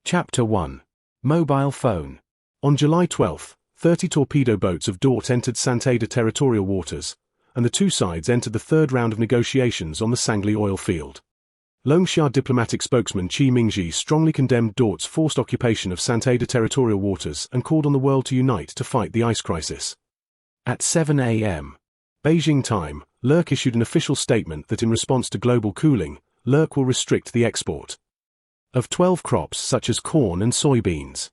Chapter 1. Mobile Phone. On July 12, 30 torpedo boats of Dort entered Santander territorial waters, and the two sides entered the third round of negotiations on the Sangli oil field. Longsha diplomatic spokesman Qi Mingji strongly condemned Dort's forced occupation of Santander territorial waters and called on the world to unite to fight the ice crisis. At 7 a.m. Beijing time, LRC issued an official statement that in response to global cooling, LRC will restrict the export of 12 crops such as corn and soybeans.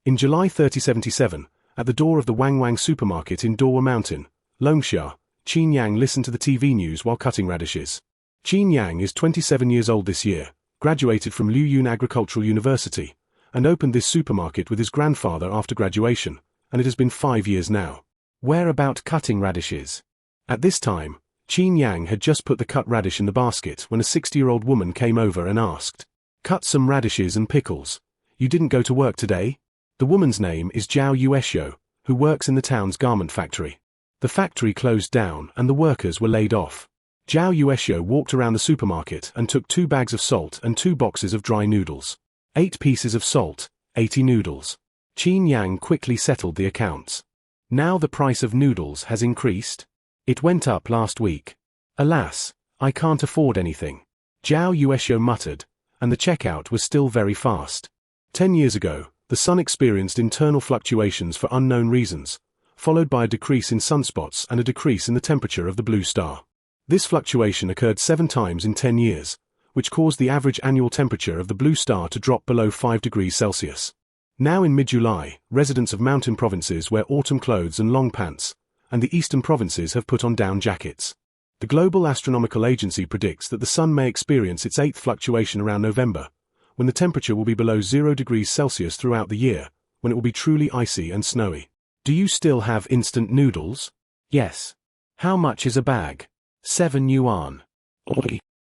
In July 3077, at the door of the Wangwang supermarket in Dawa Mountain, Longsha, Qin Yang listened to the TV news while cutting radishes. Qin Yang is 27 years old this year, graduated from Luyun Agricultural University, and opened this supermarket with his grandfather after graduation, and it has been 5 years now. Where about cutting radishes? At this time, Qin Yang had just put the cut radish in the basket when a 60-year-old woman came over and asked, "Cut some radishes and pickles. You didn't go to work today?" The woman's name is Zhao Yueshio, who works in the town's garment factory. The factory closed down and the workers were laid off. Zhao Yueshio walked around the supermarket and took 2 bags of salt and 2 boxes of dry noodles. 8 pieces of salt, 80 noodles. Qin Yang quickly settled the accounts. Now the price of noodles has increased. It went up last week. Alas, I can't afford anything. Zhao Yueshio muttered, and the checkout was still very fast. 10 years ago, the sun experienced internal fluctuations for unknown reasons, followed by a decrease in sunspots and a decrease in the temperature of the blue star. This fluctuation occurred 7 times in 10 years, which caused the average annual temperature of the blue star to drop below 5 degrees Celsius. Now in mid-July, residents of mountain provinces wear autumn clothes and long pants, and the eastern provinces have put on down jackets. The Global Astronomical Agency predicts that the sun may experience its 8th fluctuation around November, when the temperature will be below 0 degrees Celsius throughout the year, when it will be truly icy and snowy. Do you still have instant noodles? Yes. How much is a bag? 7 yuan.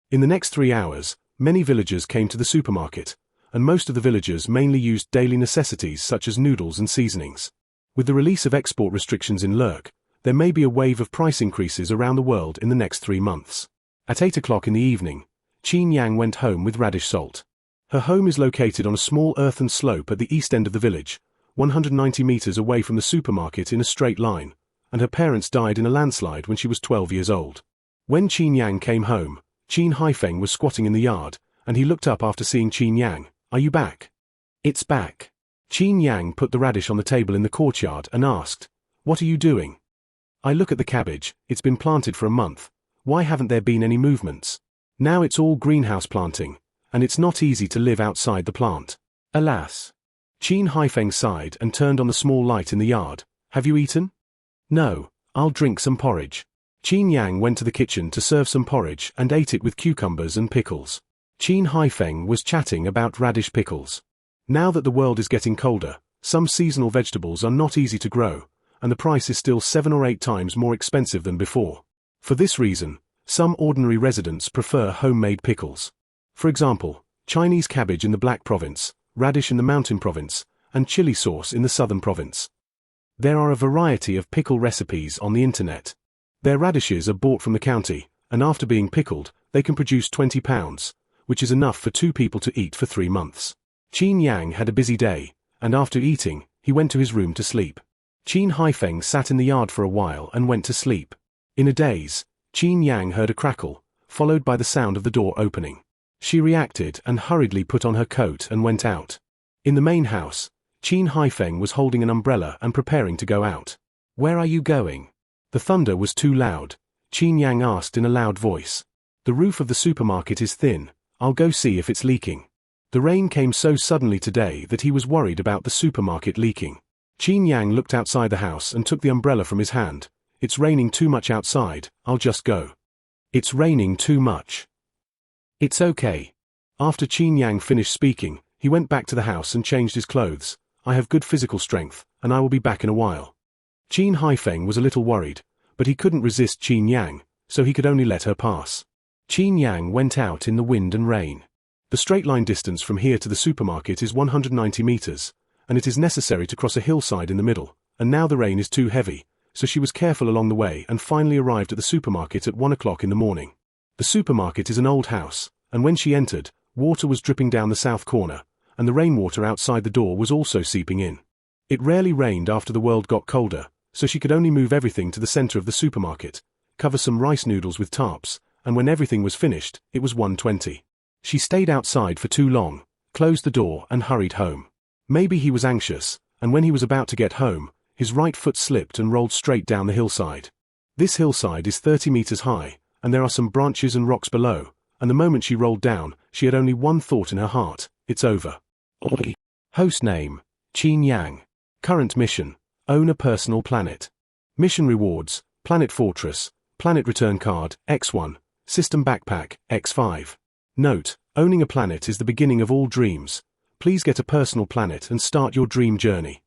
In the next 3 hours, many villagers came to the supermarket, and most of the villagers mainly used daily necessities such as noodles and seasonings. With the release of export restrictions in LRC, there may be a wave of price increases around the world in the next 3 months. At 8 o'clock in the evening, Qin Yang went home with radish salt. Her home is located on a small earthen slope at the east end of the village, 190 meters away from the supermarket in a straight line, and her parents died in a landslide when she was 12 years old. When Qin Yang came home, Qin Haifeng was squatting in the yard, and he looked up after seeing Qin Yang. "Are you back?" "It's back." Qin Yang put the radish on the table in the courtyard and asked, "What are you doing?" "I look at the cabbage, it's been planted for a month. Why haven't there been any movements? Now it's all greenhouse planting, and it's not easy to live outside the plant. Alas." Qin Haifeng sighed and turned on the small light in the yard. "Have you eaten?" "No, I'll drink some porridge." Qin Yang went to the kitchen to serve some porridge and ate it with cucumbers and pickles. Qin Haifeng was chatting about radish pickles. Now that the world is getting colder, some seasonal vegetables are not easy to grow, and the price is still 7 or 8 times more expensive than before. For this reason, some ordinary residents prefer homemade pickles. For example, Chinese cabbage in the Black Province, radish in the Mountain Province, and chili sauce in the Southern Province. There are a variety of pickle recipes on the internet. Their radishes are bought from the county, and after being pickled, they can produce 20 pounds, which is enough for 2 people to eat for 3 months. Qin Yang had a busy day, and after eating, he went to his room to sleep. Qin Haifeng sat in the yard for a while and went to sleep. In a daze, Qin Yang heard a crackle, followed by the sound of the door opening. She reacted and hurriedly put on her coat and went out. In the main house, Qin Haifeng was holding an umbrella and preparing to go out. "Where are you going?" The thunder was too loud. Qin Yang asked in a loud voice. "The roof of the supermarket is thin. I'll go see if it's leaking." The rain came so suddenly today that he was worried about the supermarket leaking. Qin Yang looked outside the house and took the umbrella from his hand. "It's raining too much outside, I'll just go." "It's raining too much." "It's okay." After Qin Yang finished speaking, he went back to the house and changed his clothes. "I have good physical strength, and I will be back in a while." Qin Haifeng was a little worried, but he couldn't resist Qin Yang, so he could only let her pass. Qin Yang went out in the wind and rain. The straight line distance from here to the supermarket is 190 meters, and it is necessary to cross a hillside in the middle, and now the rain is too heavy, so she was careful along the way and finally arrived at the supermarket at 1 o'clock in the morning. The supermarket is an old house, and when she entered, water was dripping down the south corner, and the rainwater outside the door was also seeping in. It rarely rained after the world got colder, so she could only move everything to the center of the supermarket, cover some rice noodles with tarps, and when everything was finished, it was 1:20. She stayed outside for too long, closed the door and hurried home. Maybe he was anxious, and when he was about to get home, his right foot slipped and rolled straight down the hillside. This hillside is 30 meters high, and there are some branches and rocks below, and the moment she rolled down, she had only one thought in her heart: it's over. Host name: Qin Yang. Current mission: own a personal planet. Mission rewards: Planet Fortress, Planet Return Card, X1, System Backpack, X5. Note: owning a planet is the beginning of all dreams. Please get a personal planet and start your dream journey.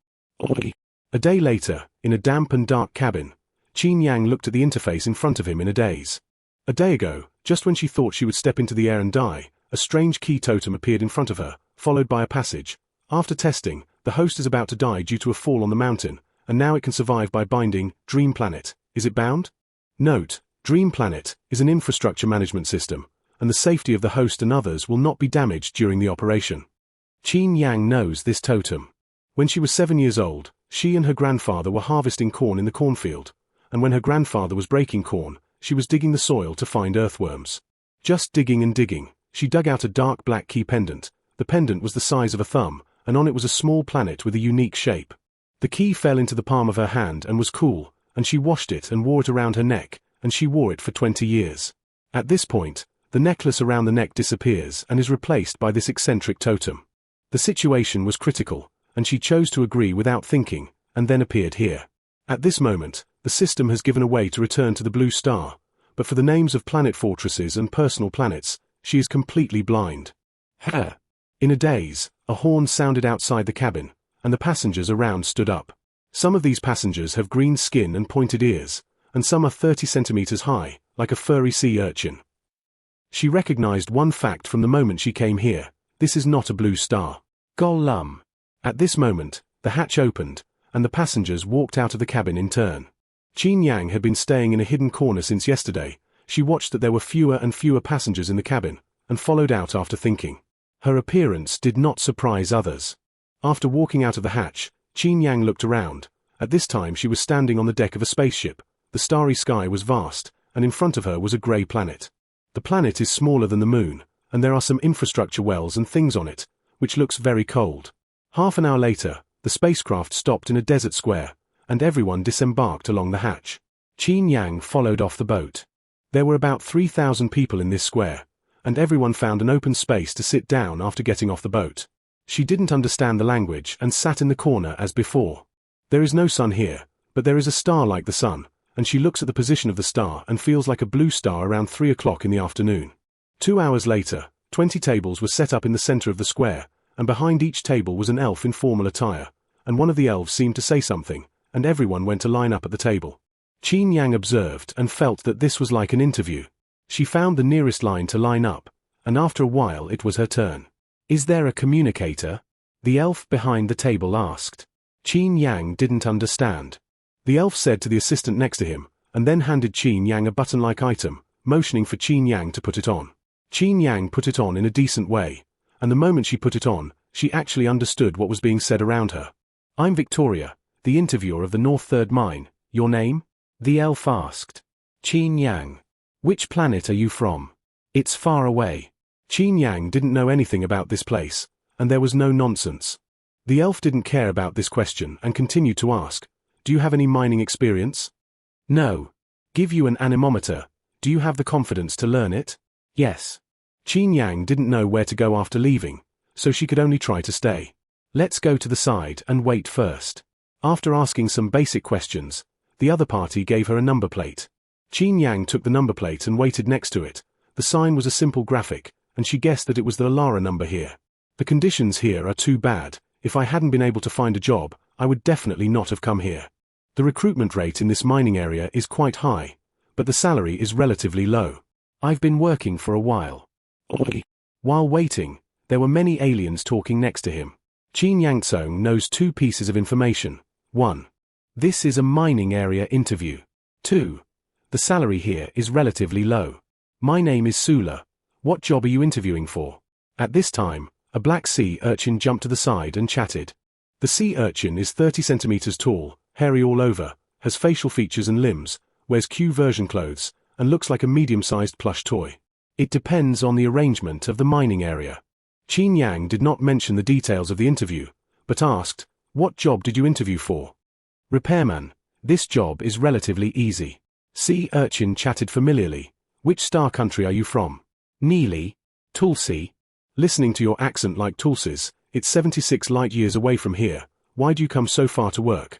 A day later, in a damp and dark cabin, Qin Yang looked at the interface in front of him in a daze. A day ago, just when she thought she would step into the air and die, a strange key totem appeared in front of her, followed by a passage. After testing, the host is about to die due to a fall on the mountain, and now it can survive by binding Dream Planet. Is it bound? Note: Dream Planet is an infrastructure management system, and the safety of the host and others will not be damaged during the operation. Qin Yang knows this totem. When she was 7 years old, she and her grandfather were harvesting corn in the cornfield, and when her grandfather was breaking corn, she was digging the soil to find earthworms. Just digging and digging, she dug out a dark black key pendant. The pendant was the size of a thumb, and on it was a small planet with a unique shape. The key fell into the palm of her hand and was cool, and she washed it and wore it around her neck, and she wore it for 20 years. At this point, the necklace around the neck disappears and is replaced by this eccentric totem. The situation was critical, and she chose to agree without thinking, and then appeared here. At this moment, the system has given away to return to the blue star, but for the names of planet fortresses and personal planets, she is completely blind. In a daze, a horn sounded outside the cabin, and the passengers around stood up. Some of these passengers have green skin and pointed ears, and some are 30 centimeters high, like a furry sea urchin. She recognized one fact from the moment she came here: this is not a blue star. Golum. At this moment, the hatch opened, and the passengers walked out of the cabin in turn. Qin Yang had been staying in a hidden corner since yesterday. She watched that there were fewer and fewer passengers in the cabin, and followed out after thinking. Her appearance did not surprise others. After walking out of the hatch, Qin Yang looked around. At this time she was standing on the deck of a spaceship. The starry sky was vast, and in front of her was a grey planet. The planet is smaller than the moon, and there are some infrastructure wells and things on it, which looks very cold. Half an hour later, the spacecraft stopped in a desert square, and everyone disembarked along the hatch. Qin Yang followed off the boat. There were about 3,000 people in this square, and everyone found an open space to sit down after getting off the boat. She didn't understand the language and sat in the corner as before. There is no sun here, but there is a star like the sun, and she looks at the position of the star and feels like a blue star around 3 o'clock in the afternoon. 2 hours later, 20 tables were set up in the center of the square, and behind each table was an elf in formal attire, and one of the elves seemed to say something, and everyone went to line up at the table. Qin Yang observed and felt that this was like an interview. She found the nearest line to line up, and after a while it was her turn. "Is there a communicator?" the elf behind the table asked. Qin Yang didn't understand. The elf said to the assistant next to him, and then handed Qin Yang a button-like item, motioning for Qin Yang to put it on. Qin Yang put it on in a decent way, and the moment she put it on, she actually understood what was being said around her. "I'm Victoria, the interviewer of the North Third Mine. Your name?" the elf asked. "Qin Yang. Which planet are you from?" "It's far away." Qin Yang didn't know anything about this place, and there was no nonsense. The elf didn't care about this question and continued to ask, "Do you have any mining experience?" "No." "Give you an anemometer. Do you have the confidence to learn it?" "Yes." Qin Yang didn't know where to go after leaving, so she could only try to stay. "Let's go to the side and wait first." After asking some basic questions, the other party gave her a number plate. Qin Yang took the number plate and waited next to it. The sign was a simple graphic, and she guessed that it was the Alara number here. "The conditions here are too bad. If I hadn't been able to find a job, I would definitely not have come here. The recruitment rate in this mining area is quite high, but the salary is relatively low. I've been working for a while." While waiting, there were many aliens talking next to him. Qin Yang knows 2 pieces of information. 1. This is a mining area interview. 2. The salary here is relatively low. "My name is Sula. What job are you interviewing for?" At this time, a black sea urchin jumped to the side and chatted. The sea urchin is 30 centimeters tall, hairy all over, has facial features and limbs, wears Q version clothes, and looks like a medium-sized plush toy. It depends on the arrangement of the mining area. Qin Yang did not mention the details of the interview, but asked, "What job did you interview for?" "Repairman. This job is relatively easy." Sea urchin chatted familiarly. "Which star country are you from?" "Neely. Tulsi." "Listening to your accent like Tulsi's, it's 76 light years away from here. Why do you come so far to work?"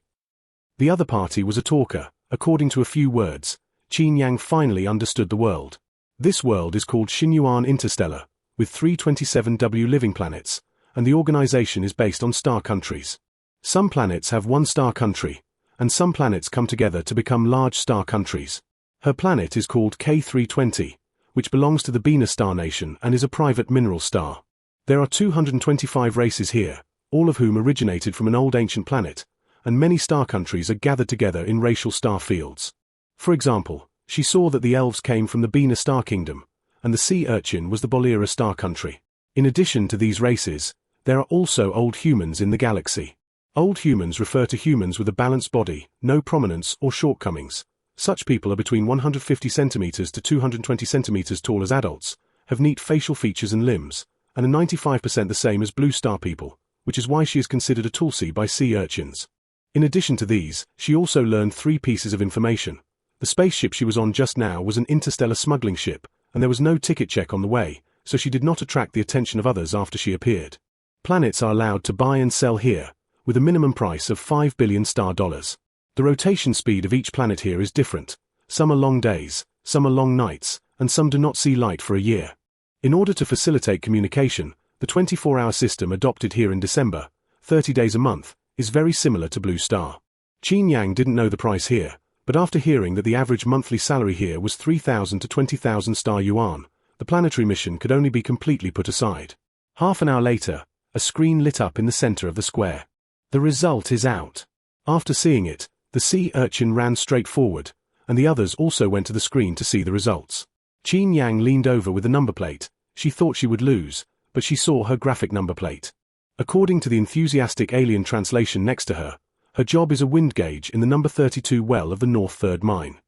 The other party was a talker. According to a few words, Qin Yang finally understood the world. This world is called Xinyuan Interstellar, with 327W living planets, and the organization is based on star countries. Some planets have one star country, and some planets come together to become large star countries. Her planet is called K320, which belongs to the Bina star nation and is a private mineral star. There are 225 races here, all of whom originated from an old ancient planet, and many star countries are gathered together in racial star fields. For example, she saw that the elves came from the Bina star kingdom, and the sea urchin was the Bolira star country. In addition to these races, there are also old humans in the galaxy. Old humans refer to humans with a balanced body, no prominence or shortcomings. Such people are between 150 centimeters to 220 centimeters tall as adults, have neat facial features and limbs, and are 95% the same as blue star people, which is why she is considered a Tulsi by sea urchins. In addition to these, she also learned 3 pieces of information. The spaceship she was on just now was an interstellar smuggling ship, and there was no ticket check on the way, so she did not attract the attention of others after she appeared. Planets are allowed to buy and sell here, with a minimum price of 5 billion star dollars. The rotation speed of each planet here is different. Some are long days, some are long nights, and some do not see light for a year. In order to facilitate communication, the 24-hour system adopted here in December, 30 days a month, is very similar to Blue Star. Qin Yang didn't know the price here, but after hearing that the average monthly salary here was 3,000 to 20,000 star yuan, the planetary mission could only be completely put aside. Half an hour later, a screen lit up in the center of the square. The result is out. After seeing it, the sea urchin ran straight forward, and the others also went to the screen to see the results. Qin Yang leaned over with the number plate. She thought she would lose, but she saw her graphic number plate. According to the enthusiastic alien translation next to her, her job is a wind gauge in the number 32 well of the North Third Mine.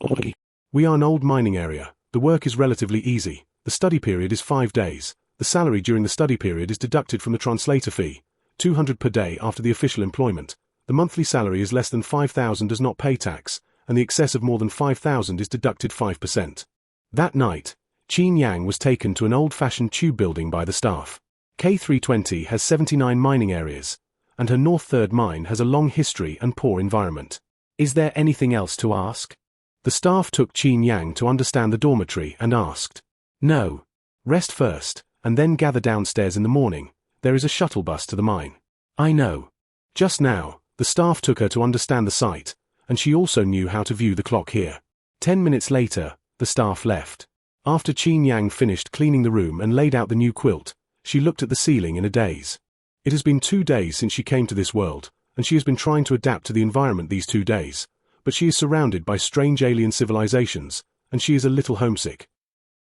Oi. We are an old mining area. The work is relatively easy. The study period is 5 days. The salary during the study period is deducted from the translator fee, 200 per day after the official employment. The monthly salary is less than 5,000 does not pay tax, and the excess of more than 5,000 is deducted 5%. That night, Qin Yang was taken to an old-fashioned tube building by the staff. K320 has 79 mining areas, and her North Third Mine has a long history and poor environment. Is there anything else to ask? The staff took Qin Yang to understand the dormitory and asked. No. Rest first, and then gather downstairs in the morning. There is a shuttle bus to the mine. I know. Just now, the staff took her to understand the site, and she also knew how to view the clock here. 10 minutes later, the staff left. After Qin Yang finished cleaning the room and laid out the new quilt, she looked at the ceiling in a daze. It has been 2 days since she came to this world, and she has been trying to adapt to the environment these 2 days, but she is surrounded by strange alien civilizations, and she is a little homesick.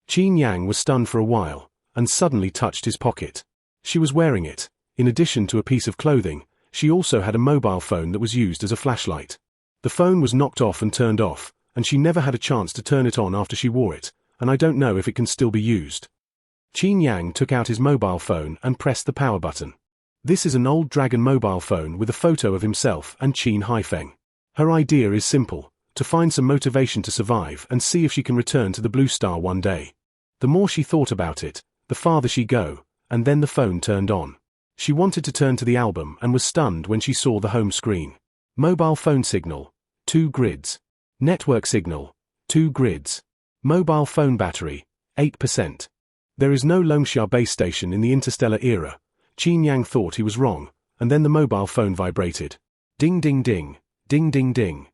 Qin Yang was stunned for a while, and suddenly touched his pocket. She was wearing it. In addition to a piece of clothing, she also had a mobile phone that was used as a flashlight. The phone was knocked off and turned off, and she never had a chance to turn it on after she wore it, and I don't know if it can still be used. Qin Yang took out his mobile phone and pressed the power button. This is an old Dragon mobile phone with a photo of himself and Qin Haifeng. Her idea is simple, to find some motivation to survive and see if she can return to the Blue Star one day. The more she thought about it, the farther she go, and then the phone turned on. She wanted to turn to the album and was stunned when she saw the home screen. Mobile phone signal, 2 grids. Network signal, 2 grids. Mobile phone battery, 8%. There is no Longxia base station in the interstellar era. Qin Yang thought he was wrong, and then the mobile phone vibrated. Ding ding ding, ding ding ding.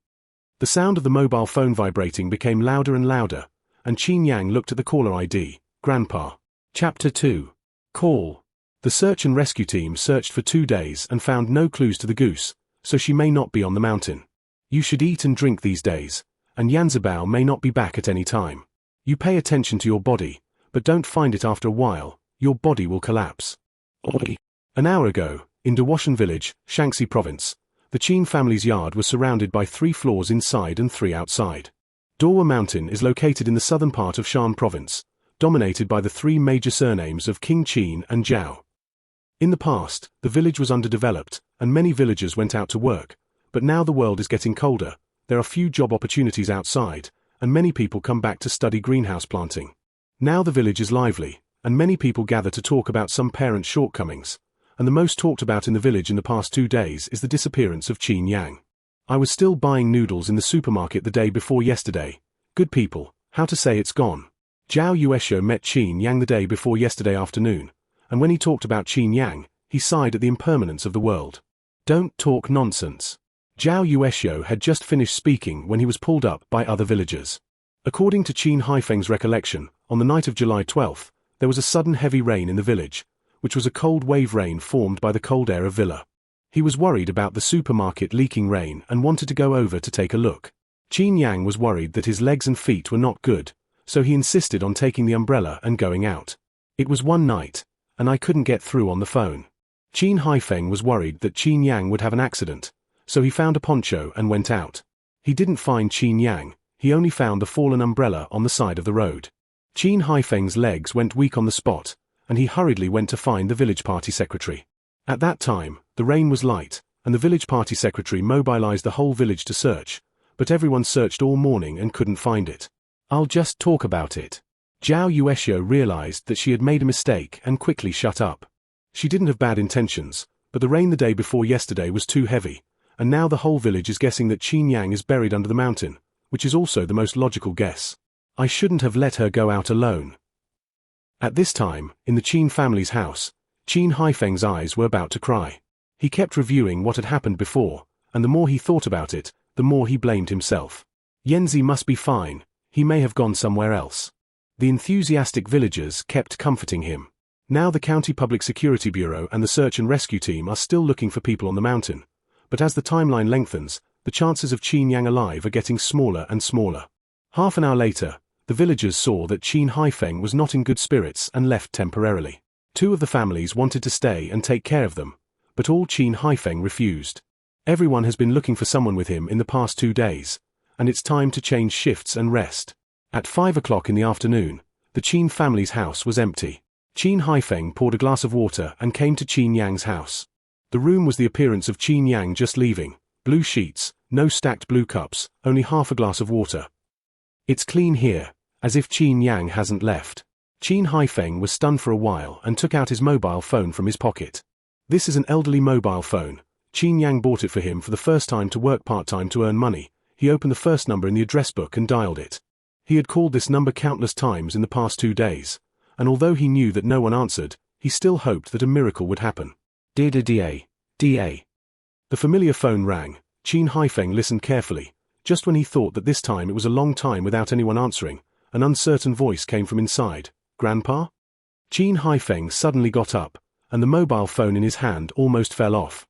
The sound of the mobile phone vibrating became louder and louder, and Qin Yang looked at the caller ID, Grandpa. Chapter 2. Call. The search and rescue team searched for 2 days and found no clues to the goose, so she may not be on the mountain. You should eat and drink these days, and Yanzibao may not be back at any time. You pay attention to your body, but don't find it after a while, your body will collapse. An hour ago, in Dawashan village, Shanxi province, the Qin family's yard was surrounded by 3 floors inside and 3 outside. Dawa Mountain is located in the southern part of Shan province, dominated by the 3 major surnames of King Qin and Zhao. In the past, the village was underdeveloped, and many villagers went out to work, but now the world is getting colder, there are few job opportunities outside, and many people come back to study greenhouse planting. Now the village is lively, and many people gather to talk about some parents' shortcomings, and the most talked about in the village in the past 2 days is the disappearance of Qin Yang. I was still buying noodles in the supermarket the day before yesterday. Good people, how to say it's gone. Zhao Yueshio met Qin Yang the day before yesterday afternoon, and when he talked about Qin Yang, he sighed at the impermanence of the world. Don't talk nonsense. Zhao Yueshio had just finished speaking when he was pulled up by other villagers. According to Qin Haifeng's recollection, on the night of July 12th, there was a sudden heavy rain in the village, which was a cold wave rain formed by the cold air of Villa. He was worried about the supermarket leaking rain and wanted to go over to take a look. Qin Yang was worried that his legs and feet were not good, so he insisted on taking the umbrella and going out. It was one night, and I couldn't get through on the phone. Qin Haifeng was worried that Qin Yang would have an accident, so he found a poncho and went out. He didn't find Qin Yang, he only found the fallen umbrella on the side of the road. Qin Haifeng's legs went weak on the spot, and he hurriedly went to find the village party secretary. At that time, the rain was light, and the village party secretary mobilized the whole village to search, but everyone searched all morning and couldn't find it. I'll just talk about it. Zhao Yueshio realized that she had made a mistake and quickly shut up. She didn't have bad intentions, but the rain the day before yesterday was too heavy, and now the whole village is guessing that Qin Yang is buried under the mountain, which is also the most logical guess. I shouldn't have let her go out alone. At this time, in the Qin family's house, Qin Haifeng's eyes were about to cry. He kept reviewing what had happened before, and the more he thought about it, the more he blamed himself. Yanzi must be fine, he may have gone somewhere else. The enthusiastic villagers kept comforting him. Now the County Public Security Bureau and the search and rescue team are still looking for people on the mountain, but as the timeline lengthens, the chances of Qin Yang alive are getting smaller and smaller. Half an hour later, the villagers saw that Qin Haifeng was not in good spirits and left temporarily. 2 of the families wanted to stay and take care of them, but all Qin Haifeng refused. Everyone has been looking for someone with him in the past 2 days, and it's time to change shifts and rest. At 5 o'clock in the afternoon, the Qin family's house was empty. Qin Haifeng poured a glass of water and came to Qin Yang's house. The room was the appearance of Qin Yang just leaving. Blue sheets, no stacked blue cups, only half a glass of water. It's clean here, as if Qin Yang hasn't left. Qin Haifeng was stunned for a while and took out his mobile phone from his pocket. This is an elderly mobile phone. Qin Yang bought it for him for the first time to work part-time to earn money. He opened the first number in the address book and dialed it. He had called this number countless times in the past 2 days, and although he knew that no one answered, he still hoped that a miracle would happen. Da. The familiar phone rang. Qin Haifeng listened carefully. Just when he thought that this time it was a long time without anyone answering, an uncertain voice came from inside. Grandpa? Qin Haifeng suddenly got up, and the mobile phone in his hand almost fell off.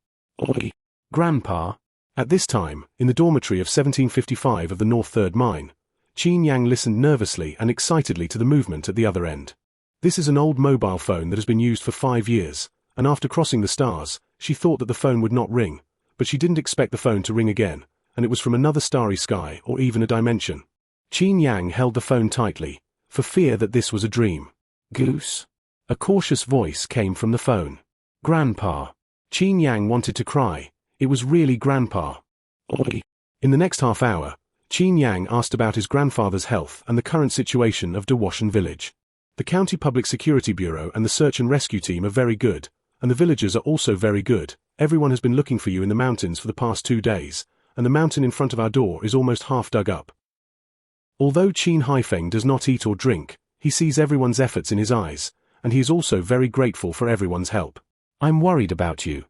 Oi. Grandpa? At this time, in the dormitory of 1755 of the North Third Mine, Qin Yang listened nervously and excitedly to the movement at the other end. This is an old mobile phone that has been used for 5 years, and after crossing the stars, she thought that the phone would not ring, but she didn't expect the phone to ring again, and it was from another starry sky or even a dimension. Qin Yang held the phone tightly, for fear that this was a dream. Goose? A cautious voice came from the phone. Grandpa. Qin Yang wanted to cry. It was really Grandpa. Oi. In the next half hour, Qin Yang asked about his grandfather's health and the current situation of Dawashan village. The County Public Security Bureau and the search and rescue team are very good, and the villagers are also very good. Everyone has been looking for you in the mountains for the past 2 days, and the mountain in front of our door is almost half dug up. Although Qin Haifeng does not eat or drink, he sees everyone's efforts in his eyes, and he is also very grateful for everyone's help. I'm worried about you.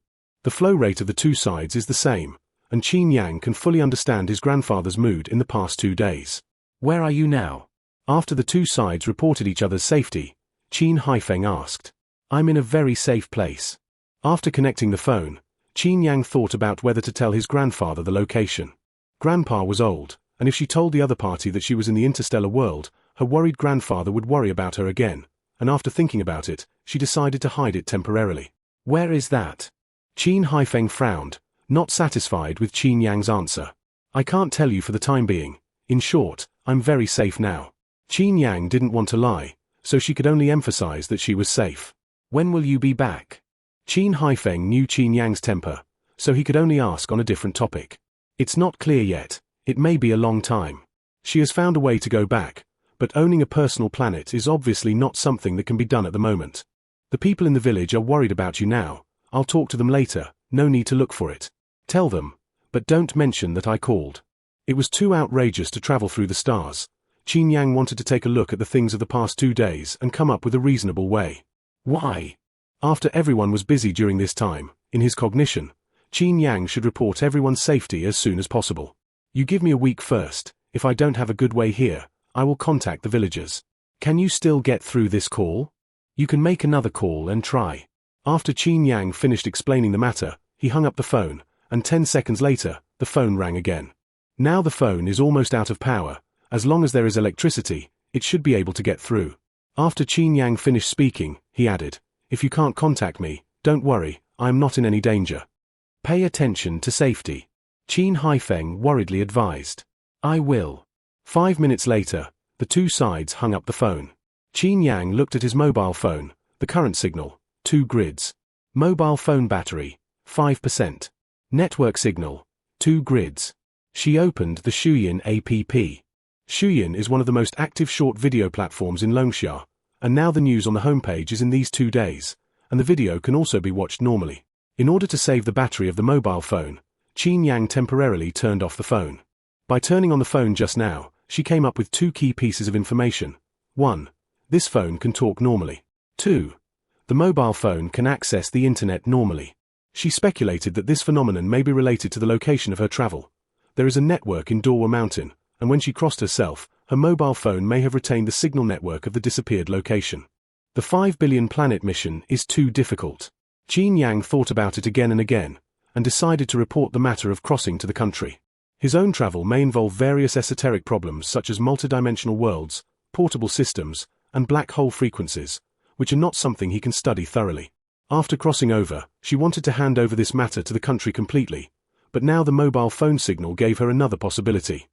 The flow rate of the 2 sides is the same, and Qin Yang can fully understand his grandfather's mood in the past 2 days. Where are you now? After the 2 sides reported each other's safety, Qin Haifeng asked. I'm in a very safe place. After connecting the phone, Qin Yang thought about whether to tell his grandfather the location. Grandpa was old, and if she told the other party that she was in the interstellar world, her worried grandfather would worry about her again, and after thinking about it, she decided to hide it temporarily. Where is that? Qin Haifeng frowned, not satisfied with Qin Yang's answer. I can't tell you for the time being. In short, I'm very safe now. Qin Yang didn't want to lie, so she could only emphasize that she was safe. When will you be back? Qin Haifeng knew Qin Yang's temper, so he could only ask on a different topic. It's not clear yet. It may be a long time. She has found a way to go back, but owning a personal planet is obviously not something that can be done at the moment. The people in the village are worried about you now. I'll talk to them later, no need to look for it. Tell them, but don't mention that I called. It was too outrageous to travel through the stars. Qin Yang wanted to take a look at the things of the past 2 days and come up with a reasonable way. Why? After everyone was busy during this time, in his cognition, Qin Yang should report everyone's safety as soon as possible. You give me a week first. If I don't have a good way here, I will contact the villagers. Can you still get through this call? You can make another call and try. After Qin Yang finished explaining the matter, he hung up the phone, and 10 seconds later, the phone rang again. Now the phone is almost out of power. As long as there is electricity, it should be able to get through. After Qin Yang finished speaking, he added, if you can't contact me, don't worry, I am not in any danger. Pay attention to safety. Qin Haifeng worriedly advised. I will. 5 minutes later, the two sides hung up the phone. Qin Yang looked at his mobile phone, the current signal, 2 grids. Mobile phone battery, 5%. Network signal, 2 grids. She opened the Shuyin app. Shuyin is one of the most active short video platforms in Longxia, and now the news on the homepage is in these 2 days, and the video can also be watched normally. In order to save the battery of the mobile phone, Qin Yang temporarily turned off the phone. By turning on the phone just now, she came up with 2 key pieces of information. 1. This phone can talk normally. 2. The mobile phone can access the internet normally. She speculated that this phenomenon may be related to the location of her travel. There is a network in Dawa Mountain, and when she crossed herself, her mobile phone may have retained the signal network of the disappeared location. The 5 billion planet mission is too difficult. Qin Yang thought about it again and again, and decided to report the matter of crossing to the country. His own travel may involve various esoteric problems such as multidimensional worlds, portable systems, and black hole frequencies, which are not something he can study thoroughly. After crossing over, she wanted to hand over this matter to the country completely, but now the mobile phone signal gave her another possibility.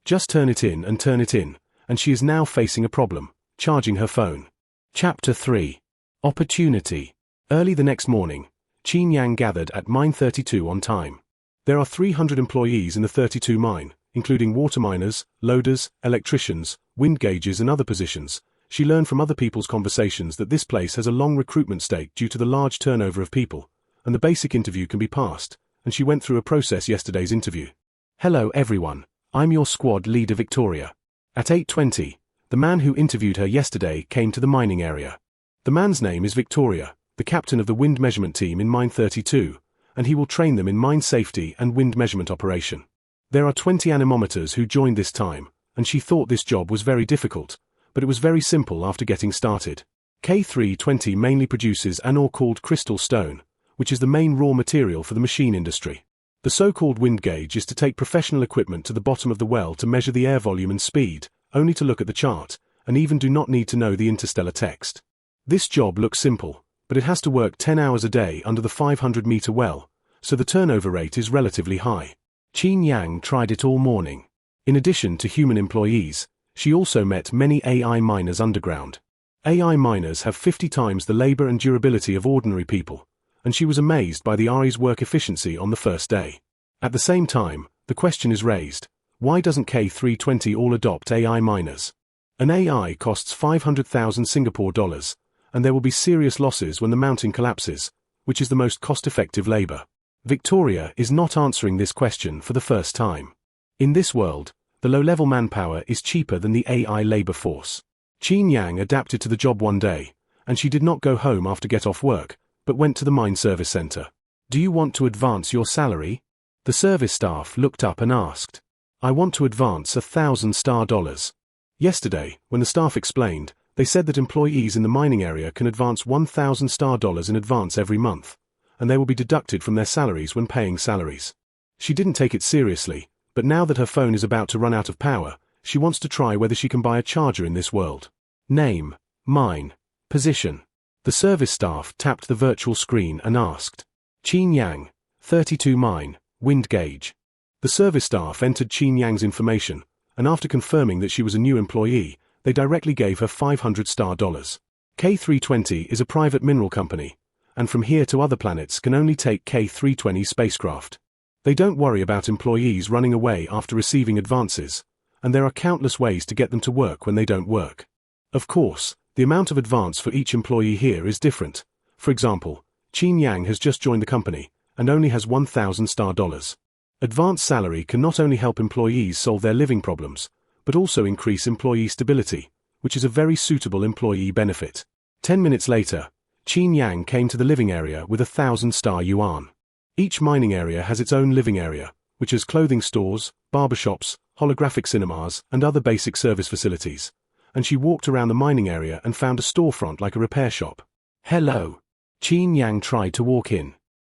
Just turn it in, and she is now facing a problem, charging her phone. Chapter 3. Opportunity. Early the next morning, Qin Yang gathered at Mine 32 on time. There are 300 employees in the 32 mine, including water miners, loaders, electricians, wind gauges and other positions. She learned from other people's conversations that this place has a long recruitment stake due to the large turnover of people, and the basic interview can be passed, and she went through a process yesterday's interview. Hello everyone, I'm your squad leader Victoria. At 8:20, the man who interviewed her yesterday came to the mining area. The man's name is Victoria, the captain of the wind measurement team in Mine 32, and he will train them in mine safety and wind measurement operation. There are 20 anemometers who joined this time, and she thought this job was very difficult, but it was very simple after getting started. K320 mainly produces an ore called crystal stone, which is the main raw material for the machine industry. The so-called wind gauge is to take professional equipment to the bottom of the well to measure the air volume and speed, only to look at the chart, and even do not need to know the interstellar text. This job looks simple, but it has to work 10 hours a day under the 500-meter well, so the turnover rate is relatively high. Qin Yang tried it all morning. In addition to human employees, she also met many AI miners underground. AI miners have 50 times the labor and durability of ordinary people, and she was amazed by the RE's work efficiency on the first day. At the same time, the question is raised, why doesn't K320 all adopt AI miners? An AI costs 500,000 Singapore dollars, and there will be serious losses when the mountain collapses, which is the most cost-effective labor. Victoria is not answering this question for the first time. In this world, the low-level manpower is cheaper than the AI labor force. Qin Yang adapted to the job one day, and she did not go home after get off work, but went to the mine service center. Do you want to advance your salary? The service staff looked up and asked. I want to advance 1,000 star dollars. Yesterday, when the staff explained, they said that employees in the mining area can advance 1,000 star dollars in advance every month, and they will be deducted from their salaries when paying salaries. She didn't take it seriously, but now that her phone is about to run out of power, she wants to try whether she can buy a charger in this world. Name, mine, position. The service staff tapped the virtual screen and asked, "Qin Yang, 32 mine, wind gauge." The service staff entered Qin Yang's information, and after confirming that she was a new employee, they directly gave her $500. K320 is a private mineral company, and from here to other planets can only take K320 spacecraft. They don't worry about employees running away after receiving advances, and there are countless ways to get them to work when they don't work. Of course, the amount of advance for each employee here is different. For example, Qin Yang has just joined the company, and only has $1,000. Advance salary can not only help employees solve their living problems, but also increase employee stability, which is a very suitable employee benefit. 10 minutes later, Qin Yang came to the living area with 1,000 yuan. Each mining area has its own living area, which has clothing stores, barbershops, holographic cinemas, and other basic service facilities, and she walked around the mining area and found a storefront like a repair shop. "Hello." Qin Yang tried to walk in.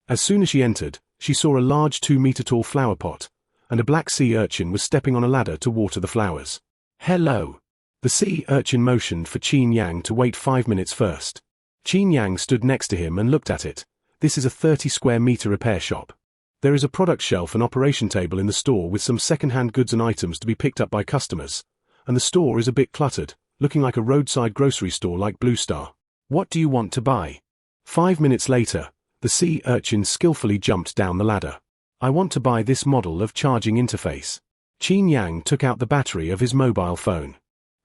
As soon as she entered, she saw a large 2-meter-tall flower pot, and a black sea urchin was stepping on a ladder to water the flowers. "Hello." The sea urchin motioned for Qin Yang to wait 5 minutes first. Qin Yang stood next to him and looked at it. This is a 30-square-meter repair shop. There is a product shelf and operation table in the store with some second-hand goods and items to be picked up by customers, and the store is a bit cluttered, looking like a roadside grocery store like Blue Star. "What do you want to buy?" 5 minutes later, the sea urchin skillfully jumped down the ladder. "I want to buy this model of charging interface." Qin Yang took out the battery of his mobile phone.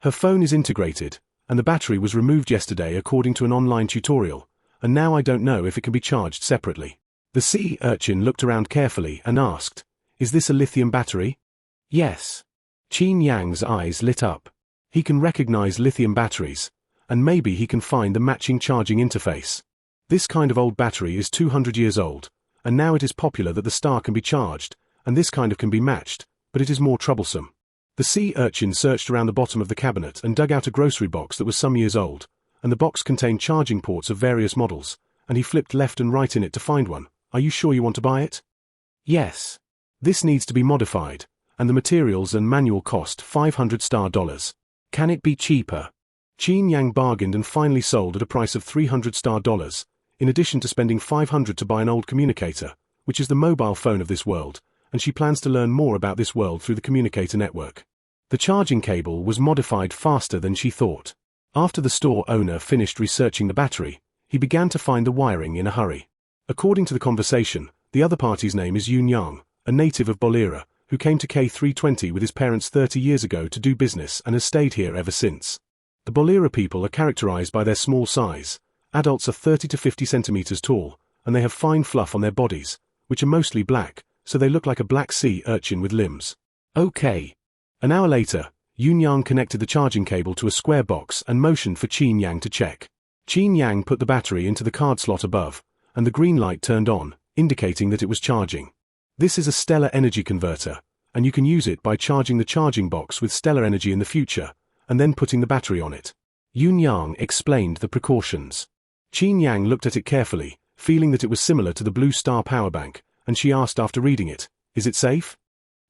Her phone is integrated, and the battery was removed yesterday according to an online tutorial, and now I don't know if it can be charged separately. The sea urchin looked around carefully and asked, "Is this a lithium battery?" "Yes." Qin Yang's eyes lit up. He can recognize lithium batteries, and maybe he can find the matching charging interface. This kind of old battery is 200 years old, and now it is popular that the star can be charged, and this kind of can be matched, but it is more troublesome. The sea urchin searched around the bottom of the cabinet and dug out a grocery box that was some years old, and the box contained charging ports of various models, and he flipped left and right in it to find one. "Are you sure you want to buy it?" "Yes." "This needs to be modified, and the materials and manual cost $500. Can it be cheaper?" Qin Yang bargained and finally sold at a price of $300, in addition to spending $500 to buy an old communicator, which is the mobile phone of this world, and she plans to learn more about this world through the communicator network. The charging cable was modified faster than she thought. After the store owner finished researching the battery, he began to find the wiring in a hurry. According to the conversation, the other party's name is Yun Yang, a native of Bolira, who came to K320 with his parents 30 years ago to do business and has stayed here ever since. The Bolira people are characterized by their small size. Adults are 30 to 50 centimeters tall, and they have fine fluff on their bodies, which are mostly black, so they look like a black sea urchin with limbs. "Okay." An hour later, Yun Yang connected the charging cable to a square box and motioned for Qin Yang to check. Qin Yang put the battery into the card slot above, and the green light turned on, indicating that it was charging. This is a stellar energy converter, and you can use it by charging the charging box with stellar energy in the future, and then putting the battery on it. Yun Yang explained the precautions. Qin Yang looked at it carefully, feeling that it was similar to the Blue Star power bank, and she asked after reading it, "Is it safe?"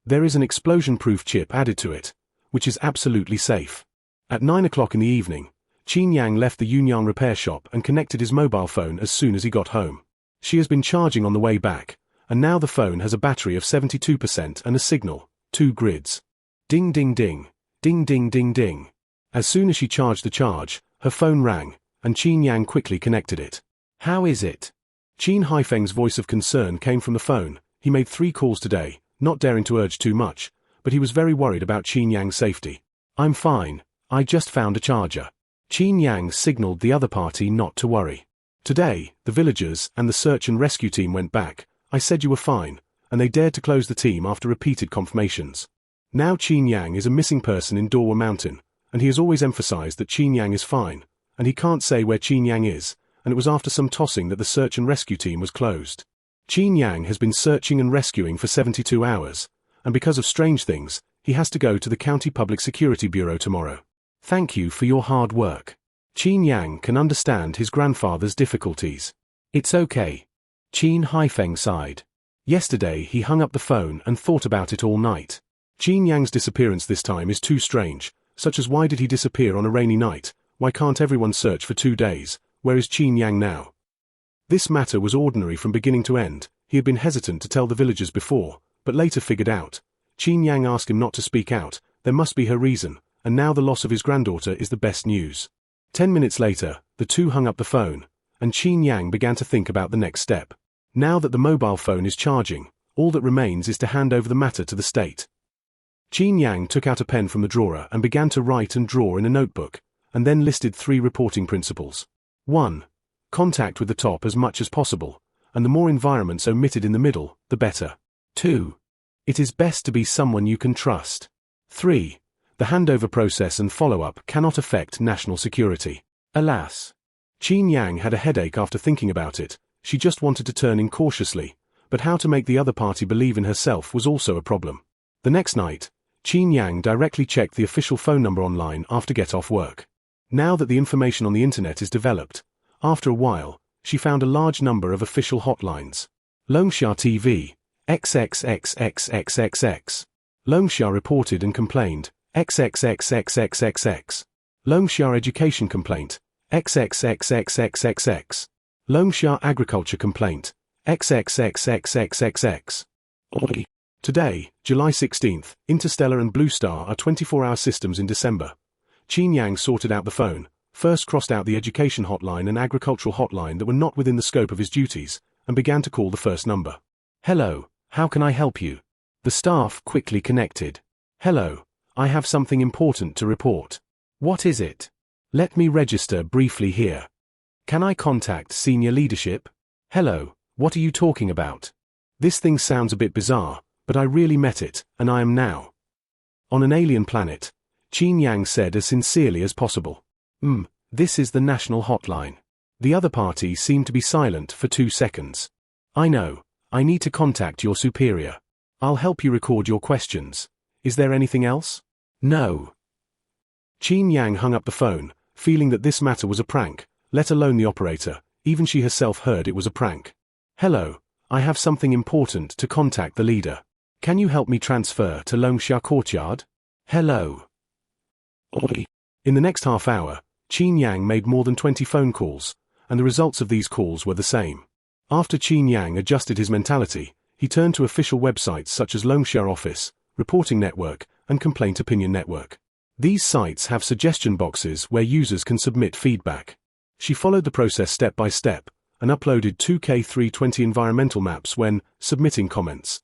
"There is an explosion-proof chip added to it, which is absolutely safe." At 9 o'clock in the evening, Qin Yang left the Yun Yang repair shop and connected his mobile phone as soon as he got home. She has been charging on the way back, and now the phone has a battery of 72% and a signal, 2 grids. Ding ding ding, ding ding ding ding. As soon as she charged the charge, her phone rang, and Qin Yang quickly connected it. "How is it?" Qin Haifeng's voice of concern came from the phone. He made 3 calls today, not daring to urge too much, but he was very worried about Qin Yang's safety. "I'm fine, I just found a charger." Qin Yang signaled the other party not to worry. "Today, the villagers and the search and rescue team went back. I said you were fine, and they dared to close the team after repeated confirmations. Now Qin Yang is a missing person in Dorwa Mountain, and he has always emphasized that Qin Yang is fine, and he can't say where Qin Yang is, and it was after some tossing that the search and rescue team was closed. Qin Yang has been searching and rescuing for 72 hours, and because of strange things, he has to go to the County Public Security Bureau tomorrow. Thank you for your hard work." Qin Yang can understand his grandfather's difficulties. "It's okay." Qin Haifeng sighed. Yesterday he hung up the phone and thought about it all night. Qin Yang's disappearance this time is too strange, such as why did he disappear on a rainy night, why can't everyone search for 2 days, Where is Qin Yang now? This matter was ordinary from beginning to end. He had been hesitant to tell the villagers before, but later figured out. Qin Yang asked him not to speak out. There must be her reason, and now the loss of his granddaughter is the best news. 10 minutes later, the two hung up the phone, and Qin Yang began to think about the next step. Now that the mobile phone is charging, all that remains is to hand over the matter to the state. Qin Yang took out a pen from the drawer and began to write and draw in a notebook, and then listed 3 reporting principles. 1. Contact with the top as much as possible, and the more environments omitted in the middle, the better. 2. It is best to be someone you can trust. 3. The handover process and follow-up cannot affect national security. Alas! Qin Yang had a headache after thinking about it. She just wanted to turn in cautiously, but how to make the other party believe in herself was also a problem. The next night, Qin Yang directly checked the official phone number online after get off work. Now that the information on the internet is developed, after a while, she found a large number of official hotlines. Longsha TV, XXXXXXX. Longsha reported and complained, XXXXXXX. Longsha Education Complaint, XXXXXXX. Longsha Agriculture Complaint, XXXXXXX. Today, July 16th, Interstellar and Blue Star are 24-hour systems in December. Qin Yang sorted out the phone, first crossed out the education hotline and agricultural hotline that were not within the scope of his duties, and began to call the first number. Hello, how can I help you? The staff quickly connected. Hello, I have something important to report. What is it? Let me register briefly here. Can I contact senior leadership? Hello, what are you talking about? This thing sounds a bit bizarre, but I really met it, and I am now on an alien planet, Qin Yang said as sincerely as possible. This is the national hotline. The other party seemed to be silent for 2 seconds. I know, I need to contact your superior. I'll help you record your questions. Is there anything else? No. Qin Yang hung up the phone, feeling that this matter was a prank, let alone the operator. Even she herself heard it was a prank. Hello, I have something important to contact the leader. Can you help me transfer to Longsha Courtyard? Hello. In the next half hour, Qin Yang made more than 20 phone calls, and the results of these calls were the same. After Qin Yang adjusted his mentality, he turned to official websites such as Longsha Office, Reporting Network, and Complaint Opinion Network. These sites have suggestion boxes where users can submit feedback. She followed the process step by step, and uploaded 2K320 environmental maps when submitting comments.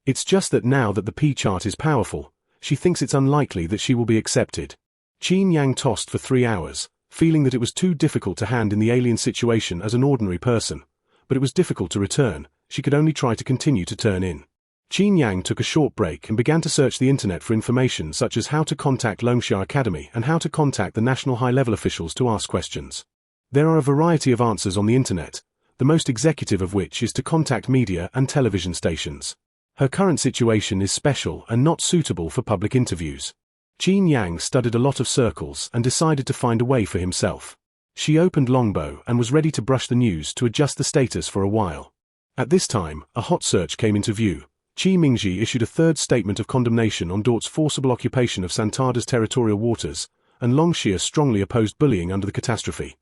It's just that now that the P-chart is powerful, she thinks it's unlikely that she will be accepted. Qin Yang tossed for 3 hours, feeling that it was too difficult to hand in the alien situation as an ordinary person, but it was difficult to return. She could only try to continue to turn in. Qin Yang took a short break and began to search the internet for information such as how to contact Longsha Academy and how to contact the national high-level officials to ask questions. There are a variety of answers on the internet, the most executive of which is to contact media and television stations. Her current situation is special and not suitable for public interviews. Qin Yang studied a lot of circles and decided to find a way for himself. She opened Longbow and was ready to brush the news to adjust the status for a while. At this time, a hot search came into view. Qi Mingji issued a third statement of condemnation on Dort's forcible occupation of Santada's territorial waters, and Longxia strongly opposed bullying under the catastrophe.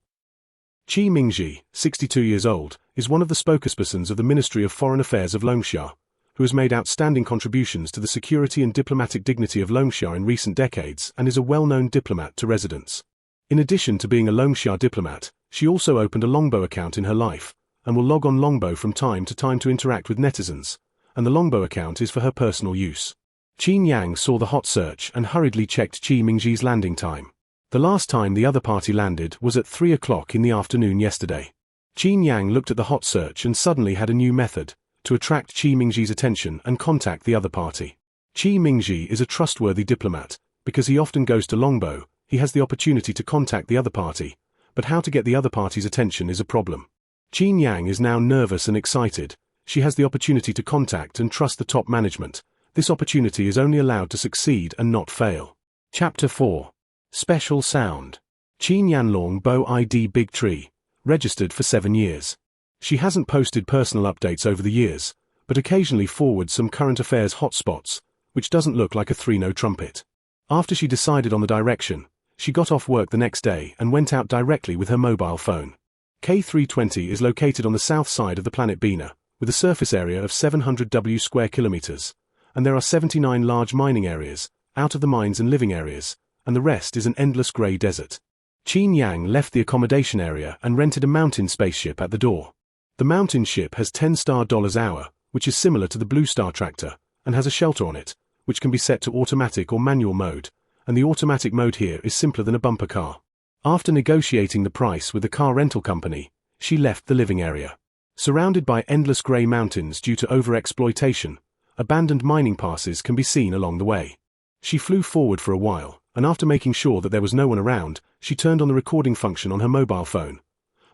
Qi Mingji, 62 years old, is one of the spokespersons of the Ministry of Foreign Affairs of Longsha, who has made outstanding contributions to the security and diplomatic dignity of Longsha in recent decades and is a well-known diplomat to residents. In addition to being a Longsha diplomat, she also opened a Longbow account in her life, and will log on Longbow from time to interact with netizens, and the Longbow account is for her personal use. Qin Yang saw the hot search and hurriedly checked Qi Mingji's landing time. The last time the other party landed was at 3 o'clock in the afternoon yesterday. Qin Yang looked at the hot search and suddenly had a new method to attract Qi Mingji's attention and contact the other party. Qi Mingji is a trustworthy diplomat. Because he often goes to Longbow, he has the opportunity to contact the other party, but how to get the other party's attention is a problem. Qin Yang is now nervous and excited. She has the opportunity to contact and trust the top management. This opportunity is only allowed to succeed and not fail. Chapter 4. Special Sound. Qin Yanlong Bo ID Big Tree. Registered for 7 years. She hasn't posted personal updates over the years, but occasionally forwards some current affairs hotspots, which doesn't look like a 3-note trumpet. After she decided on the direction, she got off work the next day and went out directly with her mobile phone. K320 is located on the south side of the planet Bina, with a surface area of 700 square kilometers, and there are 79 large mining areas, out of the mines and living areas, and the rest is an endless grey desert. Qin Yang left the accommodation area and rented a mountain spaceship at the door. The mountain ship has 10-star $hour, which is similar to the Blue Star tractor, and has a shelter on it, which can be set to automatic or manual mode, and the automatic mode here is simpler than a bumper car. After negotiating the price with the car rental company, she left the living area. Surrounded by endless grey mountains due to overexploitation, abandoned mining passes can be seen along the way. She flew forward for a while, and after making sure that there was no one around, she turned on the recording function on her mobile phone.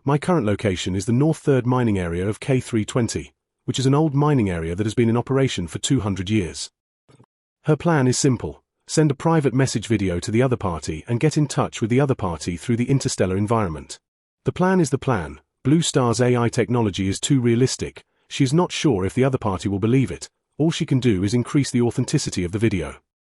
My current location is the North 3rd mining area of K320, which is an old mining area that has been in operation for 200 years. Her plan is simple: send a private message video to the other party and get in touch with the other party through the interstellar environment. The plan is the plan. Blue Star's AI technology is too realistic. She is not sure if the other party will believe it. All she can do is increase the authenticity of the video.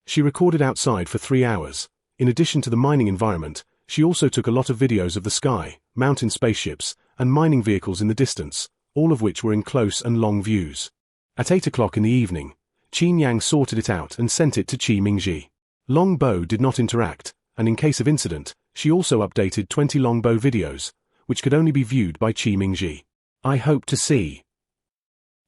She recorded outside for 3 hours. In addition to the mining environment, she also took a lot of videos of the sky, mountain spaceships, and mining vehicles in the distance, all of which were in close and long views. At 8 o'clock in the evening, Qin Yang sorted it out and sent it to Qi Mingji. Long Bo did not interact, and in case of incident, she also updated 20 Long Bo videos, which could only be viewed by Qi Mingji. I hope to see.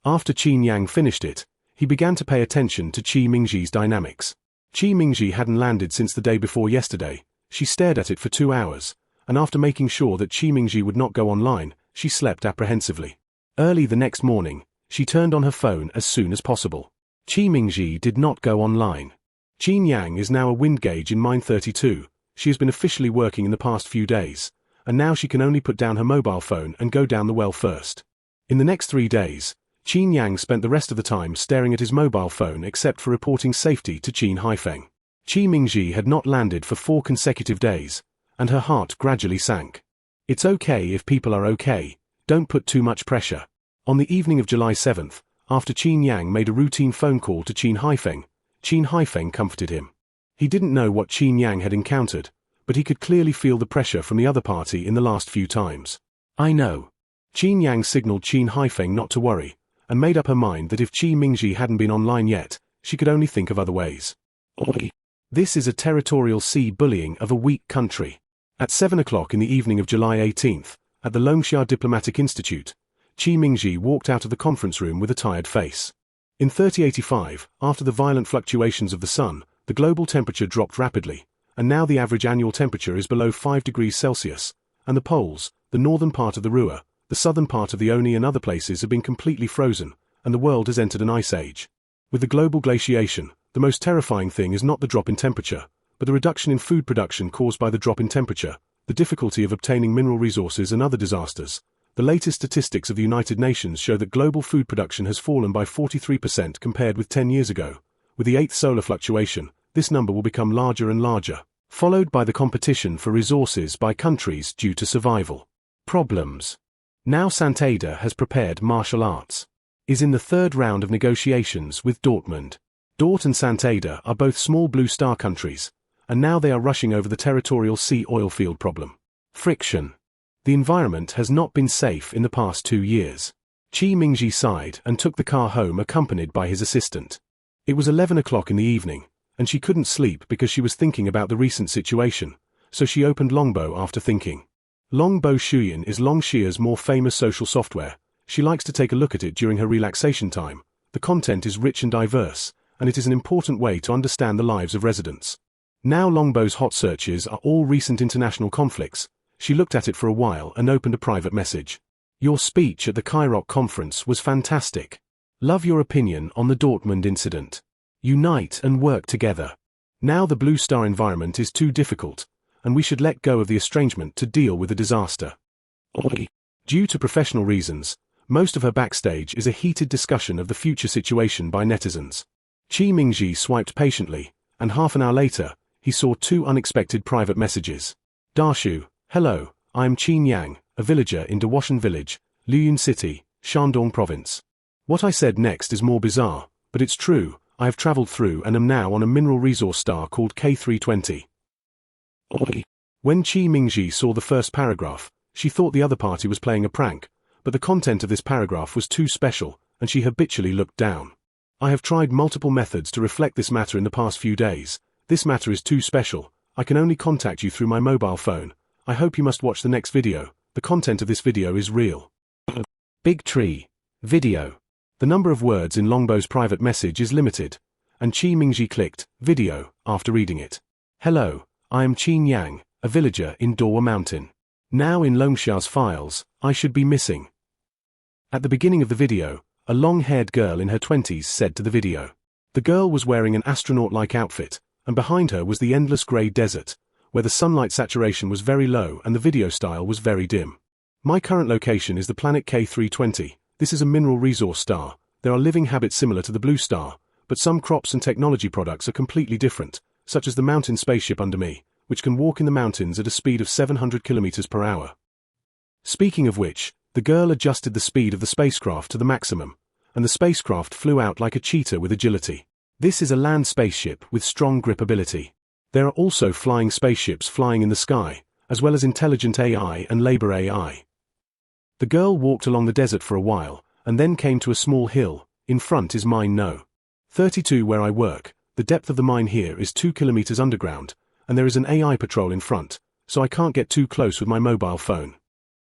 After Qin Yang finished it, he began to pay attention to Qi Mingji's dynamics. Qi Mingji hadn't landed since the day before yesterday. She stared at it for 2 hours, and after making sure that Qi Mingji would not go online, she slept apprehensively. Early the next morning, she turned on her phone as soon as possible. Qi Mingji did not go online. Qin Yang is now a wind gauge in Mine 32. She has been officially working in the past few days, and now she can only put down her mobile phone and go down the well first. In the next 3 days, Qin Yang spent the rest of the time staring at his mobile phone except for reporting safety to Qin Haifeng. Qi Mingji had not landed for 4 consecutive days, and her heart gradually sank. It's okay if people are okay, don't put too much pressure. On the evening of July 7th, after Qin Yang made a routine phone call to Qin Haifeng comforted him. He didn't know what Qin Yang had encountered, but he could clearly feel the pressure from the other party in the last few times. I know. Qin Yang signaled Qin Haifeng not to worry, and made up her mind that if Qi Mingji hadn't been online yet, she could only think of other ways. This is a territorial sea bullying of a weak country. At 7 o'clock in the evening of July 18th, at the Longxia Diplomatic Institute, Qi Mingji walked out of the conference room with a tired face. In 3085, after the violent fluctuations of the sun, the global temperature dropped rapidly, and now the average annual temperature is below 5 degrees Celsius, and the poles, the northern part of the Ruhr, the southern part of the Oni and other places have been completely frozen, and the world has entered an ice age. With the global glaciation, the most terrifying thing is not the drop in temperature, but the reduction in food production caused by the drop in temperature, the difficulty of obtaining mineral resources and other disasters. The latest statistics of the United Nations show that global food production has fallen by 43% compared with 10 years ago. With the 8th solar fluctuation, this number will become larger and larger, followed by the competition for resources by countries due to survival problems. Now Santander has prepared martial arts, is in the 3rd round of negotiations with Dortmund. Dort and Santander are both small Blue Star countries, and now they are rushing over the territorial sea oil field problem. Friction. The environment has not been safe in the past 2 years. Qi Mingji sighed and took the car home accompanied by his assistant. It was 11 o'clock in the evening, and she couldn't sleep because she was thinking about the recent situation, so she opened Longbo after thinking. Longbo Shuyin is Longxia's more famous social software. She likes to take a look at it during her relaxation time. The content is rich and diverse, and it is an important way to understand the lives of residents. Now Longbo's hot searches are all recent international conflicts. She looked at it for a while and opened a private message. Your speech at the Cairo conference was fantastic. Love your opinion on the Dortmund incident. Unite and work together. Now the Blue Star environment is too difficult, and we should let go of the estrangement to deal with the disaster. Due to professional reasons, most of her backstage is a heated discussion of the future situation by netizens. Qi Mingji swiped patiently, and half an hour later, he saw 2 unexpected private messages. Darshu, hello, I am Qin Yang, a villager in Dawashan village, Luyun City, Shandong province. What I said next is more bizarre, but it's true. I have traveled through and am now on a mineral resource star called K320. When Qi Mingji saw the first paragraph, She thought the other party was playing a prank, but the content of this paragraph was too special, and she habitually looked down. I have tried multiple methods to reflect this matter in the past few days. This matter is too special. I can only contact you through my mobile phone. I hope you must watch the next video. The content of this video is real. Big Tree. Video. The number of words in Longbow's private message is limited, and Chi Mingji clicked video after reading it. Hello, I am Qin Yang, a villager in Dawa Mountain. Now in Longxia's files, I should be missing. At the beginning of the video, a long-haired girl in her 20s said to the video. The girl was wearing an astronaut-like outfit, and behind her was the endless grey desert, where the sunlight saturation was very low and the video style was very dim. My current location is the planet K320. This is a mineral resource star. There are living habits similar to the blue star, but some crops and technology products are completely different, such as the mountain spaceship under me, which can walk in the mountains at a speed of 700 kilometers per hour. Speaking of which, the girl adjusted the speed of the spacecraft to the maximum, and the spacecraft flew out like a cheetah with agility. This is a land spaceship with strong grip ability. There are also flying spaceships flying in the sky, as well as intelligent AI and labor AI. The girl walked along the desert for a while, and then came to a small hill. In front is mine No. 32 where I work. The depth of the mine here is 2 kilometers underground, and there is an AI patrol in front, so I can't get too close with my mobile phone.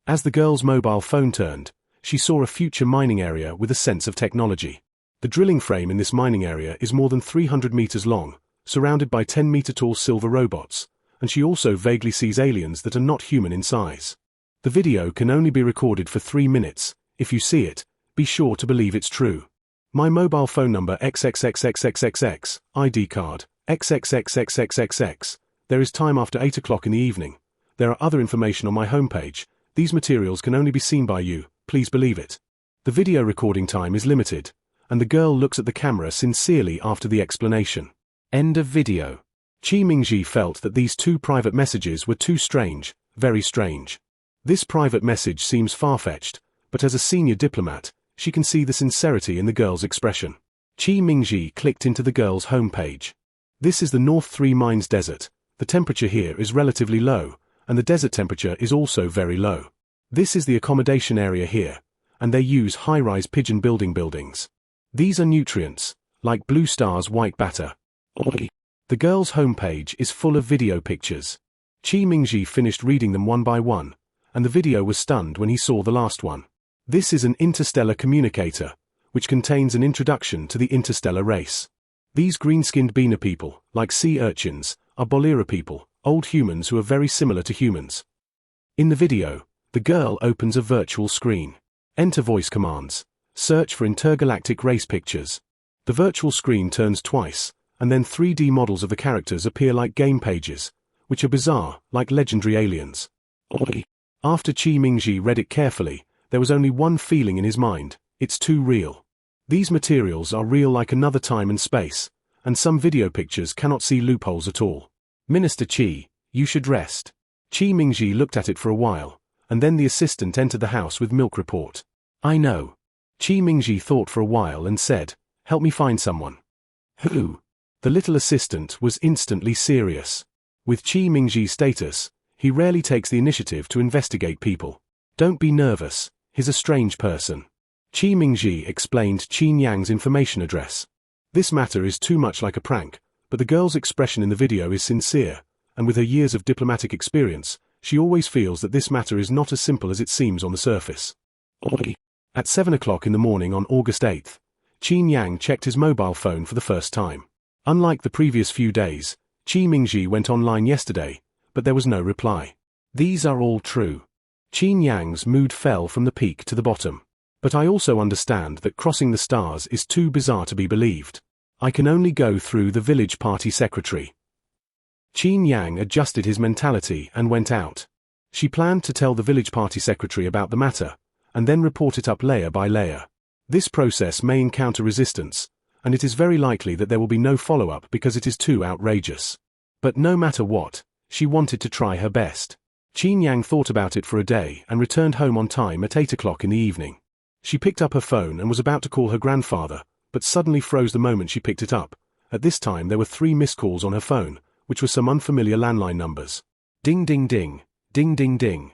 As the girl's mobile phone turned, she saw a future mining area with a sense of technology. The drilling frame in this mining area is more than 300 meters long, surrounded by 10-meter-tall silver robots, and she also vaguely sees aliens that are not human in size. The video can only be recorded for 3 minutes. If you see it, be sure to believe it's true. My mobile phone number XXXXXXX, ID card, XXXXXXX. There is time after 8 o'clock in the evening. There are other information on my homepage. These materials can only be seen by you, please believe it. The video recording time is limited, and the girl looks at the camera sincerely after the explanation. End of video. Chi Mingji felt that these two private messages were too strange, very strange. This private message seems far-fetched, but as a senior diplomat, she can see the sincerity in the girl's expression. Chi Mingji clicked into the girl's homepage. This is the North 3 Mines Desert. The temperature here is relatively low, and the desert temperature is also very low. This is the accommodation area here, and they use high-rise pigeon buildings. These are nutrients, like Blue Star's white batter. The girl's homepage is full of video pictures. Chi Mingji finished reading them one by one, and the video was stunned when he saw the last one. This is an interstellar communicator, which contains an introduction to the interstellar race. These green-skinned Bina people, like sea urchins, are Bolera people, old humans who are very similar to humans. In the video, the girl opens a virtual screen. Enter voice commands. Search for intergalactic race pictures. The virtual screen turns twice, and then 3D models of the characters appear like game pages, which are bizarre, like legendary aliens. After Chi Mingji read it carefully, there was only one feeling in his mind: it's too real. These materials are real like another time and space, and some video pictures cannot see loopholes at all. Minister Chi, you should rest. Chi Mingji looked at it for a while, and then the assistant entered the house with milk report. I know. Chi Mingji thought for a while and said, help me find someone. Who? The little assistant was instantly serious. With Chi Mingji's status, he rarely takes the initiative to investigate people. Don't be nervous, he's a strange person. Chi Mingji explained Qin Yang's information address. This matter is too much like a prank, but the girl's expression in the video is sincere, and with her years of diplomatic experience, she always feels that this matter is not as simple as it seems on the surface. At 7 o'clock in the morning on August 8th, Qin Yang checked his mobile phone for the first time. Unlike the previous few days, Chi Mingji went online yesterday, but there was no reply. These are all true. Qin Yang's mood fell from the peak to the bottom. But I also understand that crossing the stars is too bizarre to be believed. I can only go through the village party secretary. Qin Yang adjusted his mentality and went out. She planned to tell the village party secretary about the matter, and then report it up layer by layer. This process may encounter resistance, and it is very likely that there will be no follow-up because it is too outrageous. But no matter what, she wanted to try her best. Qin Yang thought about it for a day and returned home on time at 8 o'clock in the evening. She picked up her phone and was about to call her grandfather, but suddenly froze the moment she picked it up. At this time there were 3 missed calls on her phone, which were some unfamiliar landline numbers. Ding ding ding, ding ding ding.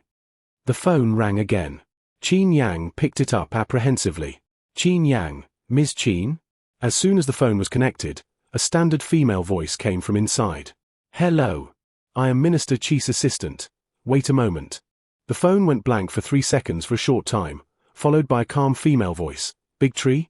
The phone rang again. Qin Yang picked it up apprehensively. Qin Yang, Ms. Qin? As soon as the phone was connected, a standard female voice came from inside. Hello. I am Minister Qi's assistant. Wait a moment. The phone went blank for 3 seconds for a short time, followed by a calm female voice. Big Tree?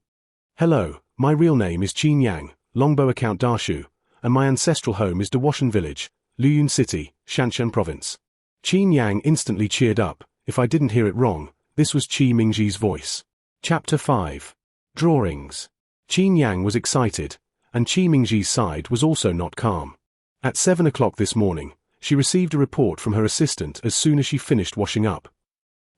Hello, my real name is Qin Yang, Longbow account Dashu, and my ancestral home is Dawashan Village, Luyun City, Shanshan Province. Qin Yang instantly cheered up. If I didn't hear it wrong, this was Qi Mingji's voice. Chapter 5. Drawings. Qin Yang was excited, and Qi Mingji's side was also not calm. At 7 o'clock this morning, she received a report from her assistant as soon as she finished washing up.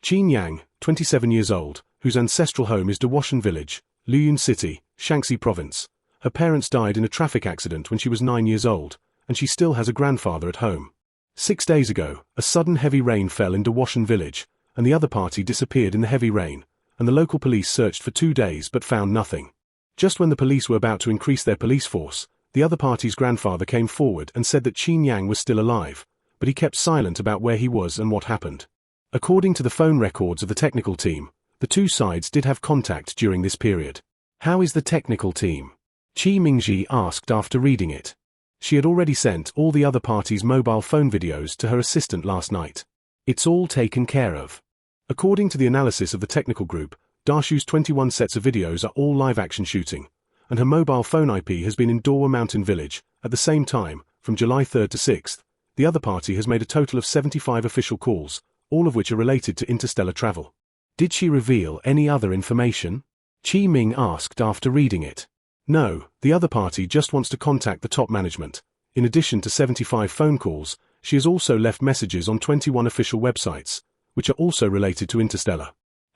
Qin Yang, 27 years old, whose ancestral home is Dawashan Village, Luyun City, Shaanxi Province. Her parents died in a traffic accident when she was 9 years old, and she still has a grandfather at home. 6 days ago, a sudden heavy rain fell in Dawashan Village, and the other party disappeared in the heavy rain, and the local police searched for 2 days but found nothing. Just when the police were about to increase their police force, the other party's grandfather came forward and said that Qin Yang was still alive, but he kept silent about where he was and what happened. According to the phone records of the technical team, the two sides did have contact during this period. How is the technical team? Qi Mingji asked after reading it. She had already sent all the other parties' mobile phone videos to her assistant last night. It's all taken care of. According to the analysis of the technical group, Dashu's 21 sets of videos are all live-action shooting, and her mobile phone IP has been in Dawa Mountain Village. At the same time, from July 3rd to 6th, the other party has made a total of 75 official calls, all of which are related to interstellar travel. Did she reveal any other information? Qi Ming asked after reading it. No, the other party just wants to contact the top management. In addition to 75 phone calls, she has also left messages on 21 official websites, which are also related to interstellar.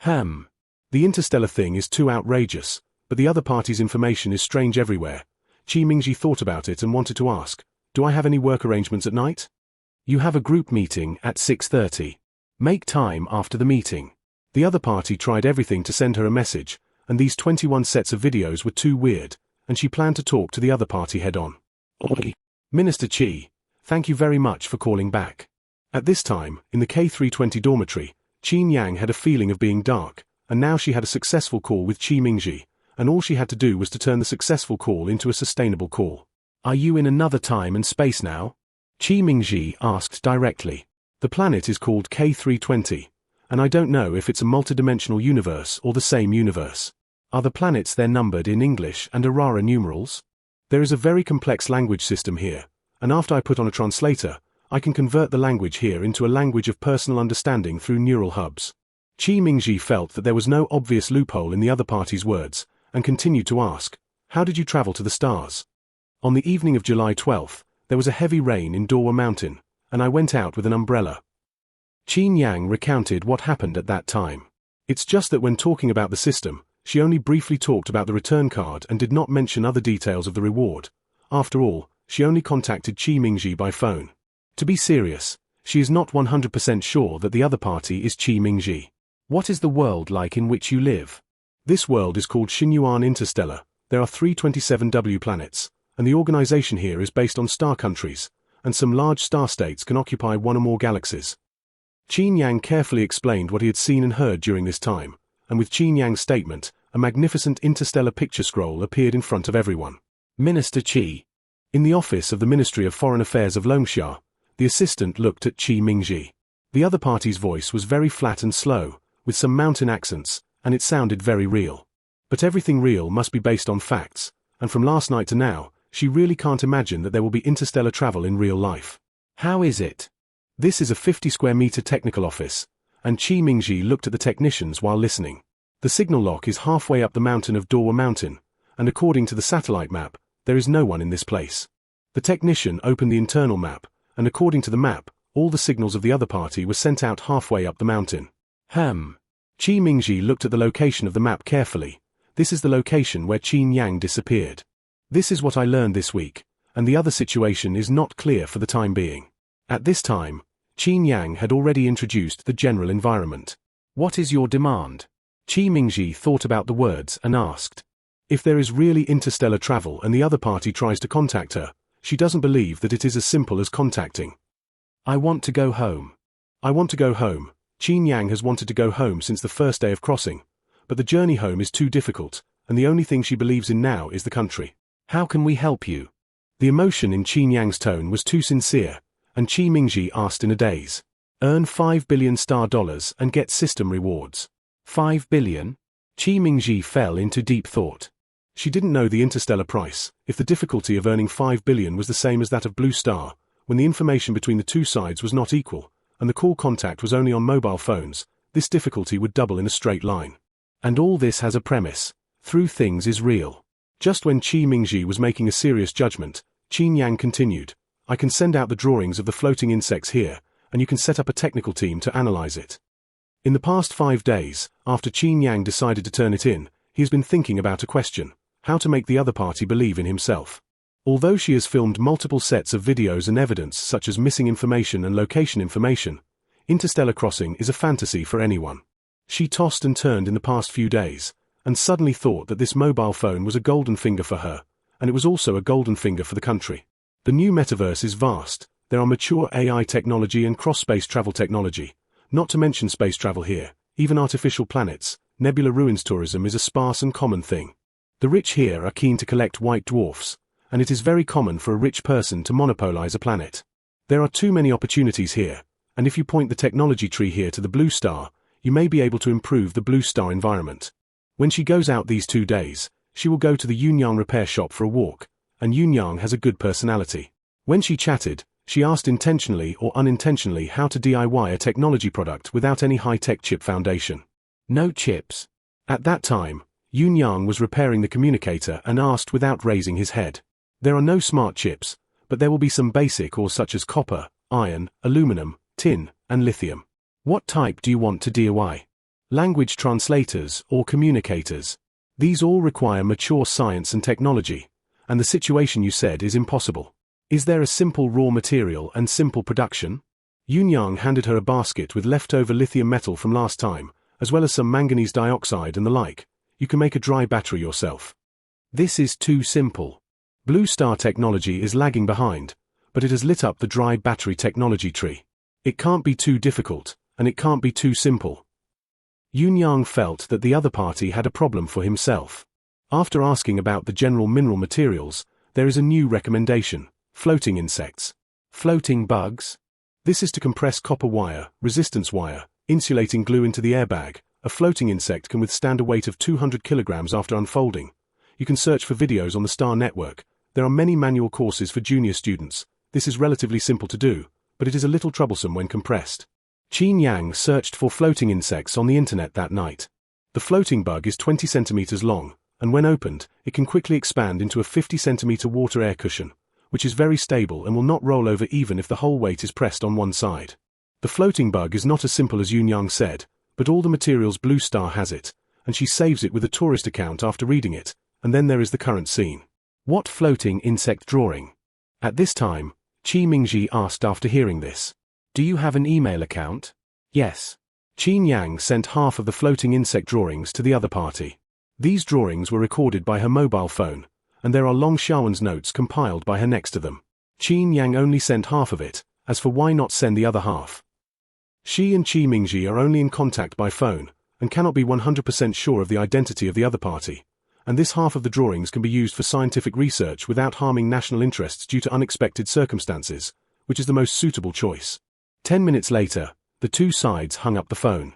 The interstellar thing is too outrageous, but the other party's information is strange everywhere. Qi Mingji thought about it and wanted to ask, do I have any work arrangements at night? You have a group meeting at 6:30. Make time after the meeting. The other party tried everything to send her a message, and these 21 sets of videos were too weird, and she planned to talk to the other party head-on. Minister Qi, thank you very much for calling back. At this time, in the K320 dormitory, Qin Yang had a feeling of being dark, and now she had a successful call with Qi Mingji, and all she had to do was to turn the successful call into a sustainable call. Are you in another time and space now? Qi Mingji asked directly. The planet is called K320, and I don't know if it's a multidimensional universe or the same universe. Are the planets there numbered in English and Arara numerals? There is a very complex language system here, and after I put on a translator, I can convert the language here into a language of personal understanding through neural hubs. Qi Mingji felt that there was no obvious loophole in the other party's words, and continued to ask, how did you travel to the stars? On the evening of July 12th, there was a heavy rain in Dawa Mountain, and I went out with an umbrella. Qin Yang recounted what happened at that time. It's just that when talking about the system, she only briefly talked about the return card and did not mention other details of the reward. After all, she only contacted Qi Mingji by phone. To be serious, she is not 100% sure that the other party is Qi Mingji. What is the world like in which you live? This world is called Xinyuan Interstellar. There are 327W planets, and the organization here is based on star countries, and some large star states can occupy one or more galaxies. Qin Yang carefully explained what he had seen and heard during this time, and with Qin Yang's statement, a magnificent interstellar picture scroll appeared in front of everyone. Minister Qi. In the office of the Ministry of Foreign Affairs of Longxia, the assistant looked at Qi Mingji. The other party's voice was very flat and slow, with some mountain accents, and it sounded very real. But everything real must be based on facts, and from last night to now, she really can't imagine that there will be interstellar travel in real life. How is it? This is a 50-square-meter technical office, and Qi Mingji looked at the technicians while listening. The signal lock is halfway up the mountain of Dawa Mountain, and according to the satellite map, there is no one in this place. The technician opened the internal map, and according to the map, all the signals of the other party were sent out halfway up the mountain. Qi Mingji looked at the location of the map carefully. This is the location where Qin Yang disappeared. This is what I learned this week, and the other situation is not clear for the time being. At this time, Qin Yang had already introduced the general environment. What is your demand? Qi Mingji thought about the words and asked. If there is really interstellar travel and the other party tries to contact her, she doesn't believe that it is as simple as contacting. I want to go home. I want to go home, Qin Yang has wanted to go home since the first day of crossing, but the journey home is too difficult, and the only thing she believes in now is the country. How can we help you? The emotion in Qin Yang's tone was too sincere, and Qi Mingji asked in a daze. Earn $5 billion and get system rewards. 5 billion? Qi Mingji fell into deep thought. She didn't know the interstellar price, if the difficulty of earning 5 billion was the same as that of Blue Star, when the information between the two sides was not equal, and the call contact was only on mobile phones, this difficulty would double in a straight line. And all this has a premise. Through things is real. Just when Qi Mingji was making a serious judgment, Qin Yang continued, I can send out the drawings of the floating insects here, and you can set up a technical team to analyze it. In the past 5 days, after Qin Yang decided to turn it in, he has been thinking about a question: how to make the other party believe in himself. Although she has filmed multiple sets of videos and evidence such as missing information and location information, interstellar crossing is a fantasy for anyone. She tossed and turned in the past few days, and suddenly thought that this mobile phone was a golden finger for her, and it was also a golden finger for the country. The new metaverse is vast. There are mature AI technology and cross-space travel technology, not to mention space travel here, even artificial planets. Nebula ruins tourism is a sparse and common thing. The rich here are keen to collect white dwarfs, and it is very common for a rich person to monopolize a planet. There are too many opportunities here, and if you point the technology tree here to the Blue Star, you may be able to improve the Blue Star environment. When she goes out these 2 days, she will go to the Yunyang repair shop for a walk, and Yunyang has a good personality. When she chatted, she asked intentionally or unintentionally how to DIY a technology product without any high-tech chip foundation. No chips. At that time, Yunyang was repairing the communicator and asked without raising his head. There are no smart chips, but there will be some basic ores such as copper, iron, aluminum, tin, and lithium. What type do you want to DIY? Language translators or communicators? These all require mature science and technology, and the situation you said is impossible. Is there a simple raw material and simple production? Yunyang handed her a basket with leftover lithium metal from last time, as well as some manganese dioxide and the like. You can make a dry battery yourself. This is too simple. Blue Star technology is lagging behind, but it has lit up the dry battery technology tree. It can't be too difficult, and it can't be too simple. Yunyang felt that the other party had a problem for himself. After asking about the general mineral materials, there is a new recommendation: floating insects. Floating bugs? This is to compress copper wire, resistance wire, insulating glue into the airbag. A floating insect can withstand a weight of 200 kilograms after unfolding. You can search for videos on the Star Network. There are many manual courses for junior students. This is relatively simple to do, but it is a little troublesome when compressed. Qin Yang searched for floating insects on the internet that night. The floating bug is 20 centimeters long, and when opened, it can quickly expand into a 50-centimeter water air cushion, which is very stable and will not roll over even if the whole weight is pressed on one side. The floating bug is not as simple as Yunyang said, but all the materials Blue Star has it, and she saves it with a tourist account after reading it, and then there is the current scene. What floating insect drawing? At this time, Qi Mingji asked after hearing this. Do you have an email account? Yes. Qin Yang sent half of the floating insect drawings to the other party. These drawings were recorded by her mobile phone, and there are Long Xiaowen's notes compiled by her next to them. Qin Yang only sent half of it, as for why not send the other half? She and Qi Mingji are only in contact by phone, and cannot be 100% sure of the identity of the other party, and this half of the drawings can be used for scientific research without harming national interests due to unexpected circumstances, which is the most suitable choice. 10 minutes later, the two sides hung up the phone.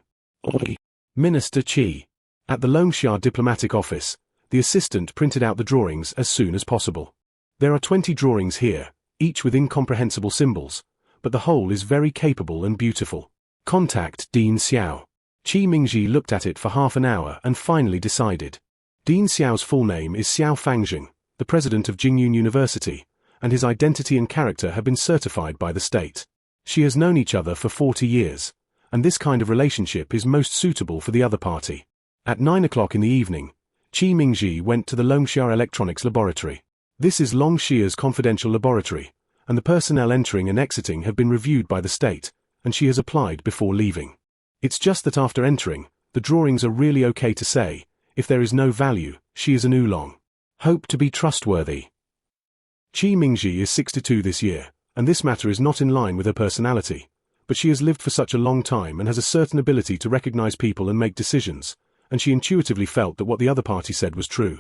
Minister Qi. At the Longxia diplomatic office, the assistant printed out the drawings as soon as possible. There are 20 drawings here, each with incomprehensible symbols, but the whole is very capable and beautiful. Contact Dean Xiao. Qi Mingji looked at it for half an hour and finally decided. Dean Xiao's full name is Xiao Fangjing, the president of Jingyun University, and his identity and character have been certified by the state. She has known each other for 40 years, and this kind of relationship is most suitable for the other party. At 9 o'clock in the evening, Qi Mingji went to the Longxia Electronics Laboratory. This is Longxia's confidential laboratory, and the personnel entering and exiting have been reviewed by the state, and she has applied before leaving. It's just that after entering, the drawings are really okay to say. If there is no value, she is an oolong. Hope to be trustworthy. Qi Mingji is 62 this year, and this matter is not in line with her personality, but she has lived for such a long time and has a certain ability to recognize people and make decisions, and she intuitively felt that what the other party said was true.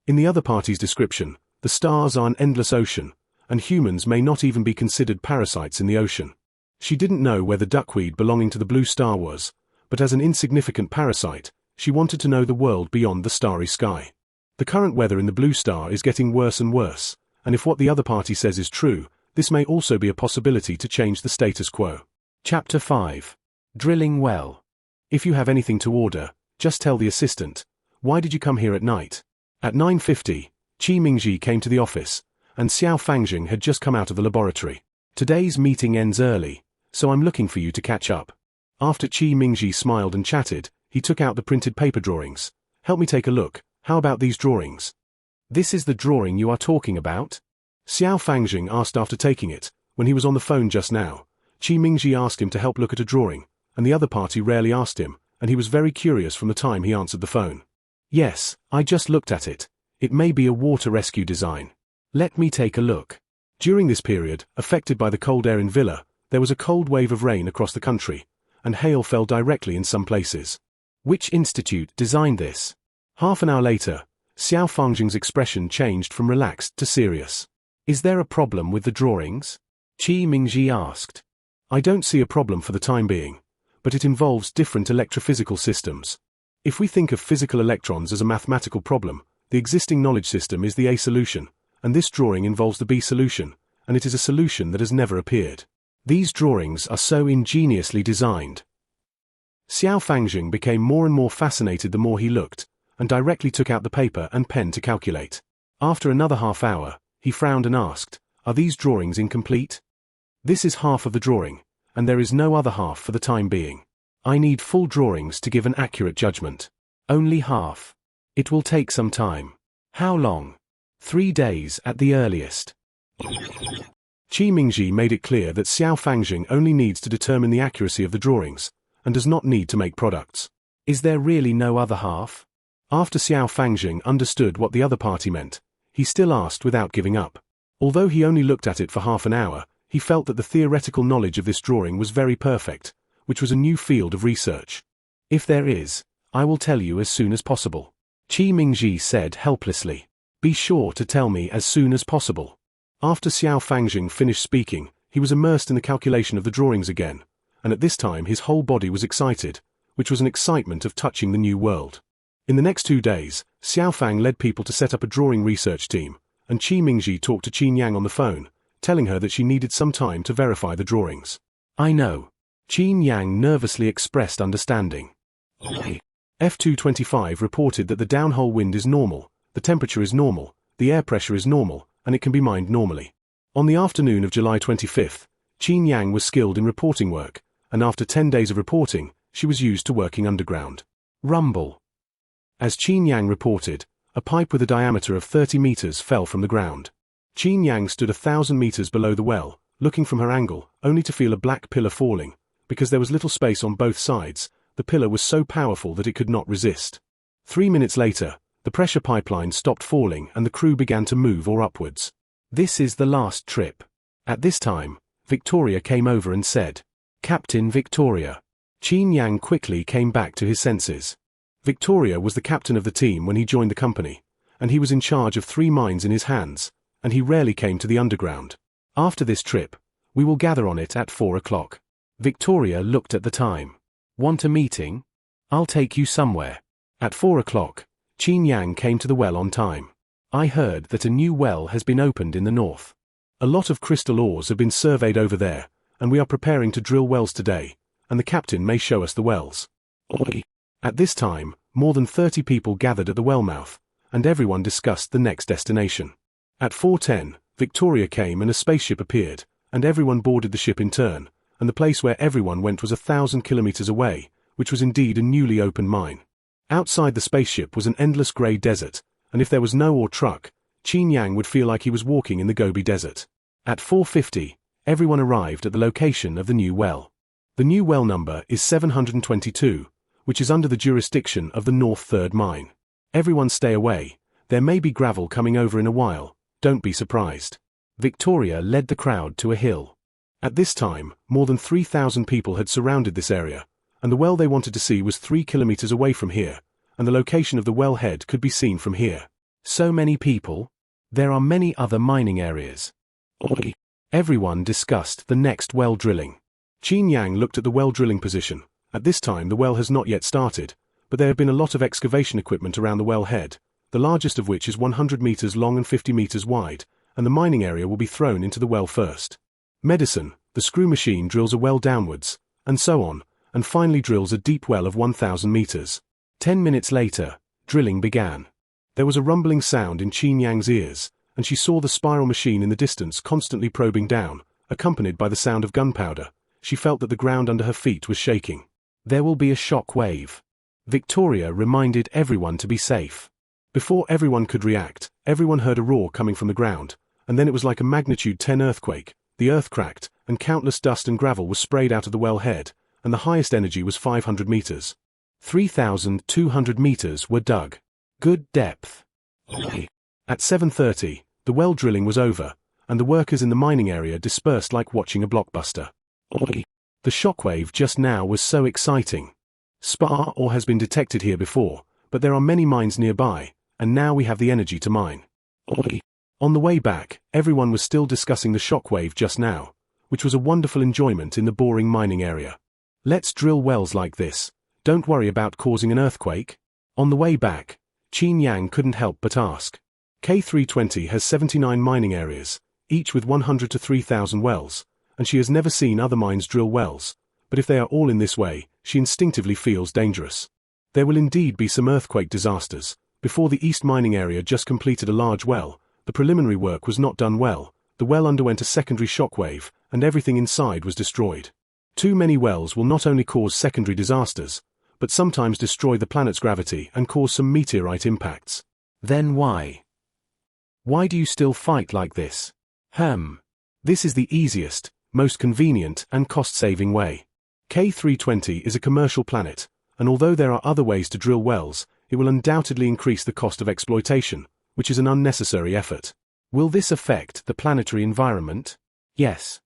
In the other party's description, the stars are an endless ocean, and humans may not even be considered parasites in the ocean. She didn't know where the duckweed belonging to the blue star was, but as an insignificant parasite, she wanted to know the world beyond the starry sky. The current weather in the blue star is getting worse and worse, and if what the other party says is true, this may also be a possibility to change the status quo. Chapter 5. Drilling Well. If you have anything to order, just tell the assistant. Why did you come here at night? At 9:50, Qi Mingji came to the office, and Xiao Fangjing had just come out of the laboratory. Today's meeting ends early, so I'm looking for you to catch up. After Qi Mingji smiled and chatted, he took out the printed paper drawings. Help me take a look. How about these drawings? This is the drawing you are talking about? Xiao Fangjing asked after taking it. When he was on the phone just now, Qi Mingji asked him to help look at a drawing, and the other party rarely asked him, and he was very curious from the time he answered the phone. Yes, I just looked at it. It may be a water rescue design. Let me take a look. During this period, affected by the cold air in Villa, there was a cold wave of rain across the country, and hail fell directly in some places. Which institute designed this? Half an hour later, Xiao Fangjing's expression changed from relaxed to serious. Is there a problem with the drawings? Qi Mingji asked. I don't see a problem for the time being, but it involves different electrophysical systems. If we think of physical electrons as a mathematical problem, the existing knowledge system is the A solution, and this drawing involves the B solution, and it is a solution that has never appeared. These drawings are so ingeniously designed. Xiao Fangjing became more and more fascinated the more he looked, and directly took out the paper and pen to calculate. After another half hour, he frowned and asked, Are these drawings incomplete? This is half of the drawing, and there is no other half for the time being. I need full drawings to give an accurate judgment. Only half. It will take some time. How long? 3 days at the earliest. Qi Mingji made it clear that Xiao Fangjing only needs to determine the accuracy of the drawings, and does not need to make products. Is there really no other half? After Xiao Fangjing understood what the other party meant, he still asked without giving up. Although he only looked at it for half an hour, he felt that the theoretical knowledge of this drawing was very perfect, which was a new field of research. If there is, I will tell you as soon as possible. Qi Mingji said helplessly. Be sure to tell me as soon as possible. After Xiao Fangjing finished speaking, he was immersed in the calculation of the drawings again, and at this time his whole body was excited, which was an excitement of touching the new world. In the next 2 days, Xiao Fang led people to set up a drawing research team, and Qi Mingji talked to Qin Yang on the phone, telling her that she needed some time to verify the drawings. I know. Qin Yang nervously expressed understanding. F225 reported that the downhole wind is normal, the temperature is normal, the air pressure is normal, and it can be mined normally. On the afternoon of July 25th, Qin Yang was skilled in reporting work, and after 10 days of reporting, she was used to working underground. Rumble. As Qin Yang reported, a pipe with a diameter of 30 meters fell from the ground. Qin Yang stood 1,000 meters below the well, looking from her angle, only to feel a black pillar falling. Because there was little space on both sides, the pillar was so powerful that it could not resist. 3 minutes later, the pressure pipeline stopped falling and the crew began to move or upwards. This is the last trip. At this time, Victoria came over and said, Captain Victoria. Qin Yang quickly came back to his senses. Victoria was the captain of the team when he joined the company, and he was in charge of 3 mines in his hands, and he rarely came to the underground. After this trip, we will gather on it at 4 o'clock. Victoria looked at the time. Want a meeting? I'll take you somewhere. At 4 o'clock, Qin Yang came to the well on time. I heard that a new well has been opened in the north. A lot of crystal ores have been surveyed over there, and we are preparing to drill wells today, and the captain may show us the wells. At this time, more than 30 people gathered at the well mouth, and everyone discussed the next destination. At 4:10, Victoria came and a spaceship appeared, and everyone boarded the ship in turn, and the place where everyone went was 1,000 kilometers away, which was indeed a newly opened mine. Outside the spaceship was an endless grey desert, and if there was no ore truck, Qin Yang would feel like he was walking in the Gobi Desert. At 4:50, everyone arrived at the location of the new well. The new well number is 722, which is under the jurisdiction of the North Third Mine. Everyone stay away, there may be gravel coming over in a while, don't be surprised. Victoria led the crowd to a hill. At this time, more than 3,000 people had surrounded this area, and the well they wanted to see was 3 kilometers away from here, and the location of the wellhead could be seen from here. So many people? There are many other mining areas. Everyone discussed the next well drilling. Qin Yang looked at the well drilling position. At this time the well has not yet started, but there have been a lot of excavation equipment around the wellhead, the largest of which is 100 meters long and 50 meters wide, and the mining area will be thrown into the well first. Medicine, the screw machine drills a well downwards, and so on, and finally drills a deep well of 1,000 meters. 10 minutes later, drilling began. There was a rumbling sound in Qin Yang's ears, and she saw the spiral machine in the distance constantly probing down, accompanied by the sound of gunpowder. She felt that the ground under her feet was shaking. There will be a shock wave. Victoria reminded everyone to be safe. Before everyone could react, everyone heard a roar coming from the ground, and then it was like a magnitude 10 earthquake. The earth cracked, and countless dust and gravel was sprayed out of the wellhead, and the highest energy was 500 meters. 3,200 meters were dug. Good depth. At 7:30, the well drilling was over, and the workers in the mining area dispersed like watching a blockbuster. The shockwave just now was so exciting. Spar ore has been detected here before, but there are many mines nearby, and now we have the energy to mine. On the way back, everyone was still discussing the shockwave just now, which was a wonderful enjoyment in the boring mining area. Let's drill wells like this. Don't worry about causing an earthquake. On the way back, Qin Yang couldn't help but ask. K320 has 79 mining areas, each with 100 to 3,000 wells, and she has never seen other mines drill wells, but if they are all in this way, she instinctively feels dangerous. There will indeed be some earthquake disasters. Before the East mining area just completed a large well, the preliminary work was not done well, the well underwent a secondary shockwave, and everything inside was destroyed. Too many wells will not only cause secondary disasters, but sometimes destroy the planet's gravity and cause some meteorite impacts. Then why? Why do you still fight like this? This is the easiest, most convenient and cost-saving way. K320 is a commercial planet, and although there are other ways to drill wells, it will undoubtedly increase the cost of exploitation, which is an unnecessary effort. Will this affect the planetary environment? Yes.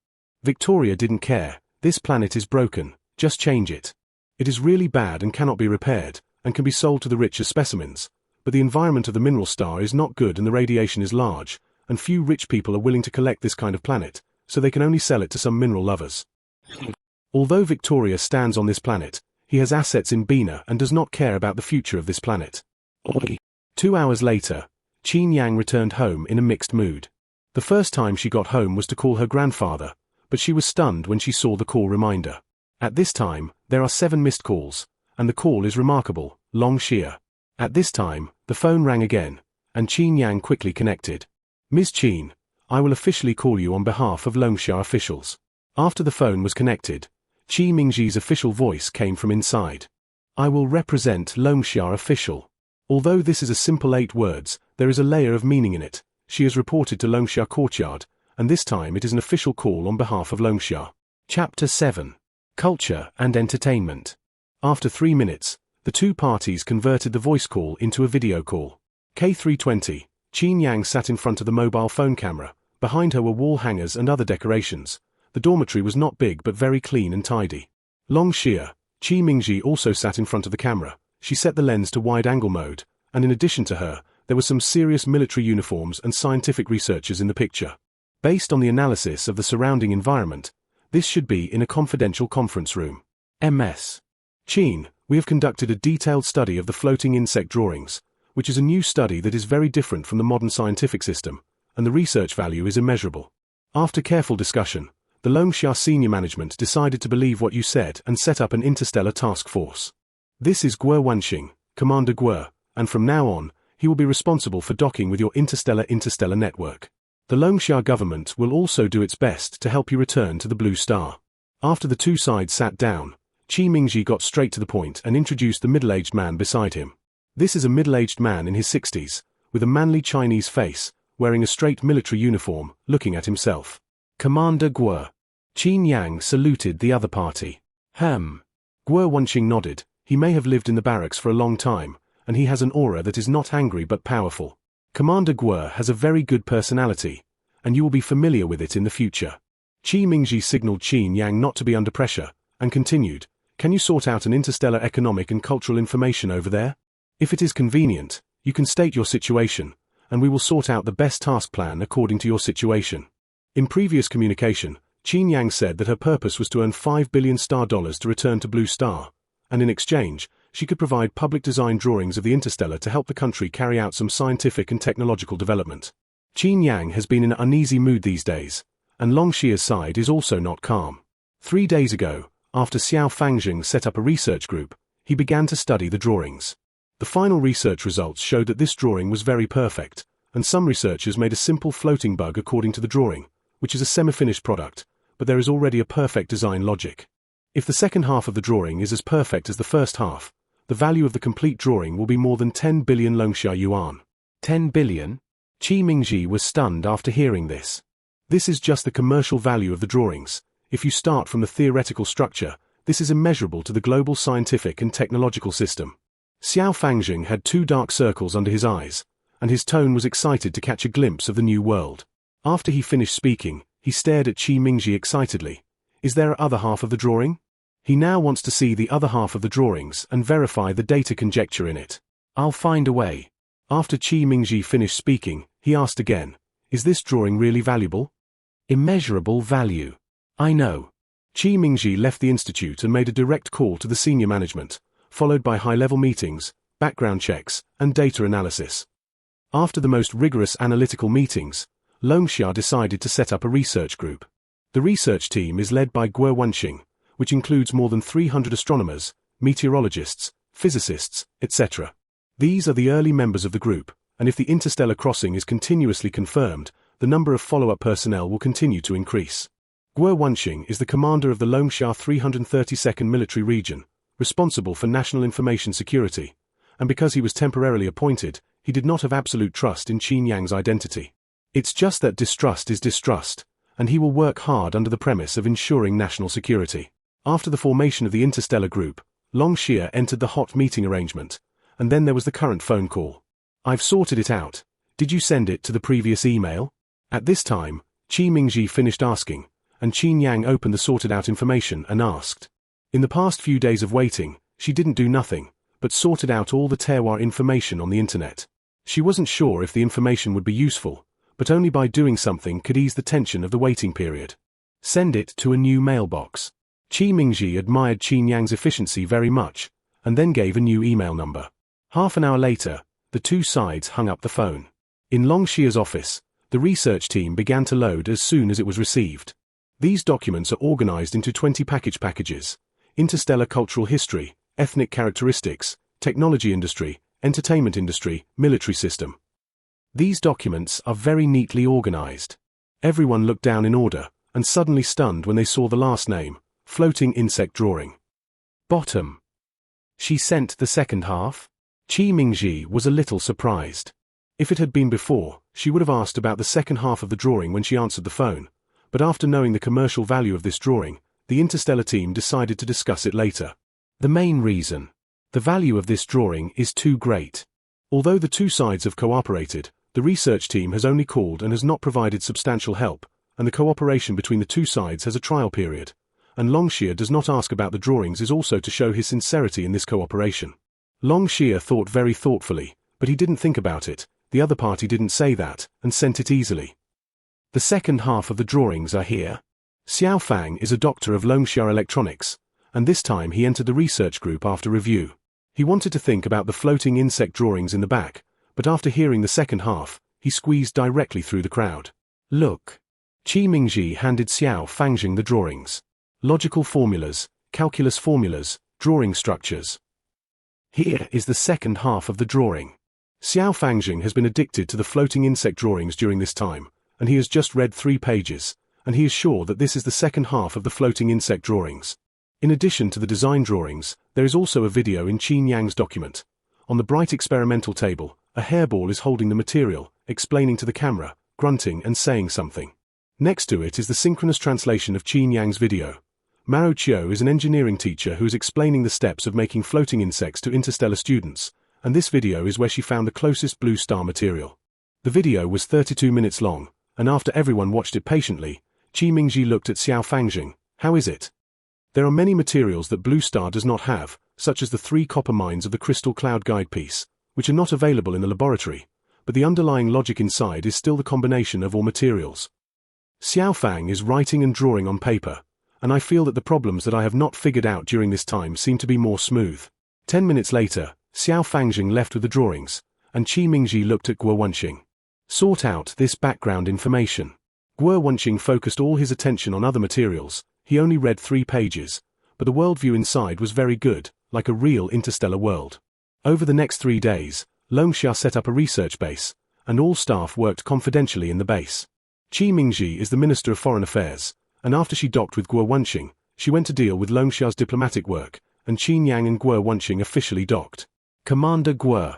Victoria didn't care. This planet is broken, just change it. It is really bad and cannot be repaired, and can be sold to the rich as specimens, but the environment of the mineral star is not good and the radiation is large, and few rich people are willing to collect this kind of planet, so they can only sell it to some mineral lovers. Although Victoria stands on this planet, he has assets in Bina and does not care about the future of this planet. 2 hours later, Qin Yang returned home in a mixed mood. The first time she got home was to call her grandfather, but she was stunned when she saw the call reminder. At this time, there are 7 missed calls, and the call is remarkable, Long Xia. At this time, the phone rang again, and Qin Yang quickly connected. Ms. Qin, I will officially call you on behalf of Longxia officials. After the phone was connected, Qi Mingji's official voice came from inside. I will represent Longxia official. Although this is a simple 8 words, there is a layer of meaning in it. She is reported to Longxia courtyard, and this time it is an official call on behalf of Longxia. Chapter 7. Culture and Entertainment. After 3 minutes, the two parties converted the voice call into a video call. K320, Qin Yang sat in front of the mobile phone camera. Behind her were wall hangers and other decorations. The dormitory was not big but very clean and tidy. Long Xia, Qi Mingji also sat in front of the camera. She set the lens to wide-angle mode, and in addition to her, there were some serious military uniforms and scientific researchers in the picture. Based on the analysis of the surrounding environment, this should be in a confidential conference room. MS. Qin, we have conducted a detailed study of the floating insect drawings, which is a new study that is very different from the modern scientific system, and the research value is immeasurable. After careful discussion, the Longxia senior management decided to believe what you said and set up an interstellar task force. This is Guo Wanxing, Commander Guo, and from now on, he will be responsible for docking with your interstellar network. The Longxia government will also do its best to help you return to the Blue Star. After the two sides sat down, Qi Mingji got straight to the point and introduced the middle-aged man beside him. This is a middle-aged man in his 60s, with a manly Chinese face, wearing a straight military uniform, looking at himself. Commander Guo. Qin Yang saluted the other party. Guo Wanxing nodded. He may have lived in the barracks for a long time, and he has an aura that is not angry but powerful. Commander Guo has a very good personality, and you will be familiar with it in the future. Qi Mingji signaled Qin Yang not to be under pressure, and continued, "Can you sort out an interstellar economic and cultural information over there? If it is convenient, you can state your situation, and we will sort out the best task plan according to your situation." In previous communication, Qin Yang said that her purpose was to earn $5 billion to return to Blue Star, and in exchange, she could provide public design drawings of the interstellar to help the country carry out some scientific and technological development. Qin Yang has been in an uneasy mood these days, and Long Xia's side is also not calm. 3 days ago, after Xiao Fangjing set up a research group, he began to study the drawings. The final research results showed that this drawing was very perfect, and some researchers made a simple floating bug according to the drawing, which is a semi-finished product, but there is already a perfect design logic. If the second half of the drawing is as perfect as the first half, the value of the complete drawing will be more than 10 billion Longxia yuan. 10 billion? Qi Mingji was stunned after hearing this. This is just the commercial value of the drawings. If you start from the theoretical structure, this is immeasurable to the global scientific and technological system. Xiao Fangjing had 2 dark circles under his eyes, and his tone was excited to catch a glimpse of the new world. After he finished speaking, he stared at Qi Mingji excitedly. Is there an other half of the drawing? He now wants to see the other half of the drawings and verify the data conjecture in it. I'll find a way. After Qi Mingji finished speaking, he asked again, is this drawing really valuable? Immeasurable value. I know. Qi Mingji left the institute and made a direct call to the senior management, followed by high-level meetings, background checks, and data analysis. After the most rigorous analytical meetings, Longxia decided to set up a research group. The research team is led by Guo Wenxing, which includes more than 300 astronomers, meteorologists, physicists, etc. These are the early members of the group, and if the interstellar crossing is continuously confirmed, the number of follow-up personnel will continue to increase. Guo Wenxing is the commander of the Longxia 332nd Military Region, responsible for national information security, and because he was temporarily appointed, he did not have absolute trust in Qin Yang's identity. It's just that distrust is distrust, and he will work hard under the premise of ensuring national security. After the formation of the interstellar group, Longxia entered the hot meeting arrangement, and then there was the current phone call. I've sorted it out. Did you send it to the previous email? At this time, Qi Mingji finished asking, and Qin Yang opened the sorted out information and asked. In the past few days of waiting, she didn't do nothing, but sorted out all the terroir information on the internet. She wasn't sure if the information would be useful, but only by doing something could ease the tension of the waiting period. Send it to a new mailbox. Qi Mingji admired Qin Yang's efficiency very much, and then gave a new email number. Half an hour later, the two sides hung up the phone. In Longxia's office, the research team began to load as soon as it was received. These documents are organized into 20 packages: interstellar cultural history, ethnic characteristics, technology industry, entertainment industry, military system. These documents are very neatly organized. Everyone looked down in order, and suddenly stunned when they saw the last name, floating insect drawing. Bottom. She sent the second half? Qi Mingji was a little surprised. If it had been before, she would have asked about the second half of the drawing when she answered the phone, but after knowing the commercial value of this drawing, the interstellar team decided to discuss it later. The main reason. The value of this drawing is too great. Although the two sides have cooperated, the research team has only called and has not provided substantial help, and the cooperation between the two sides has a trial period, and Longxia does not ask about the drawings is also to show his sincerity in this cooperation. Longxia thought very thoughtfully, but he didn't think about it, the other party didn't say that, and sent it easily. The second half of the drawings are here. Xiao Fang is a doctor of Longxia Electronics, and this time he entered the research group after review. He wanted to think about the floating insect drawings in the back, but after hearing the second half, he squeezed directly through the crowd. Look. Qi Mingji handed Xiao Fangjing the drawings. Logical formulas, calculus formulas, drawing structures. Here is the second half of the drawing. Xiao Fangjing has been addicted to the floating insect drawings during this time, and he has just read 3 pages, and he is sure that this is the second half of the floating insect drawings. In addition to the design drawings, there is also a video in Qin Yang's document. On the bright experimental table, a hairball is holding the material, explaining to the camera, grunting and saying something. Next to it is the synchronous translation of Qin Yang's video. Mao Chiu is an engineering teacher who is explaining the steps of making floating insects to interstellar students, and this video is where she found the closest blue star material. The video was 32 minutes long, and after everyone watched it patiently, Qi Mingji looked at Xiao Fangjing. How is it? There are many materials that Blue Star does not have, such as the 3 copper mines of the Crystal Cloud Guide piece, which are not available in the laboratory, but the underlying logic inside is still the combination of all materials. Xiao Fang is writing and drawing on paper, and I feel that the problems that I have not figured out during this time seem to be more smooth. 10 minutes later, Xiao Fangjing left with the drawings, and Qi Mingji looked at Guo Wenqing. Sort out this background information. Guo Wenqing focused all his attention on other materials. He only read 3 pages, but the worldview inside was very good, like a real interstellar world. Over the next 3 days, Longxia set up a research base, and all staff worked confidentially in the base. Qi Mingji is the Minister of Foreign Affairs, and after she docked with Guo Wenqing, she went to deal with Longxia's diplomatic work, and Qin Yang and Guo Wenqing officially docked. Commander Guo.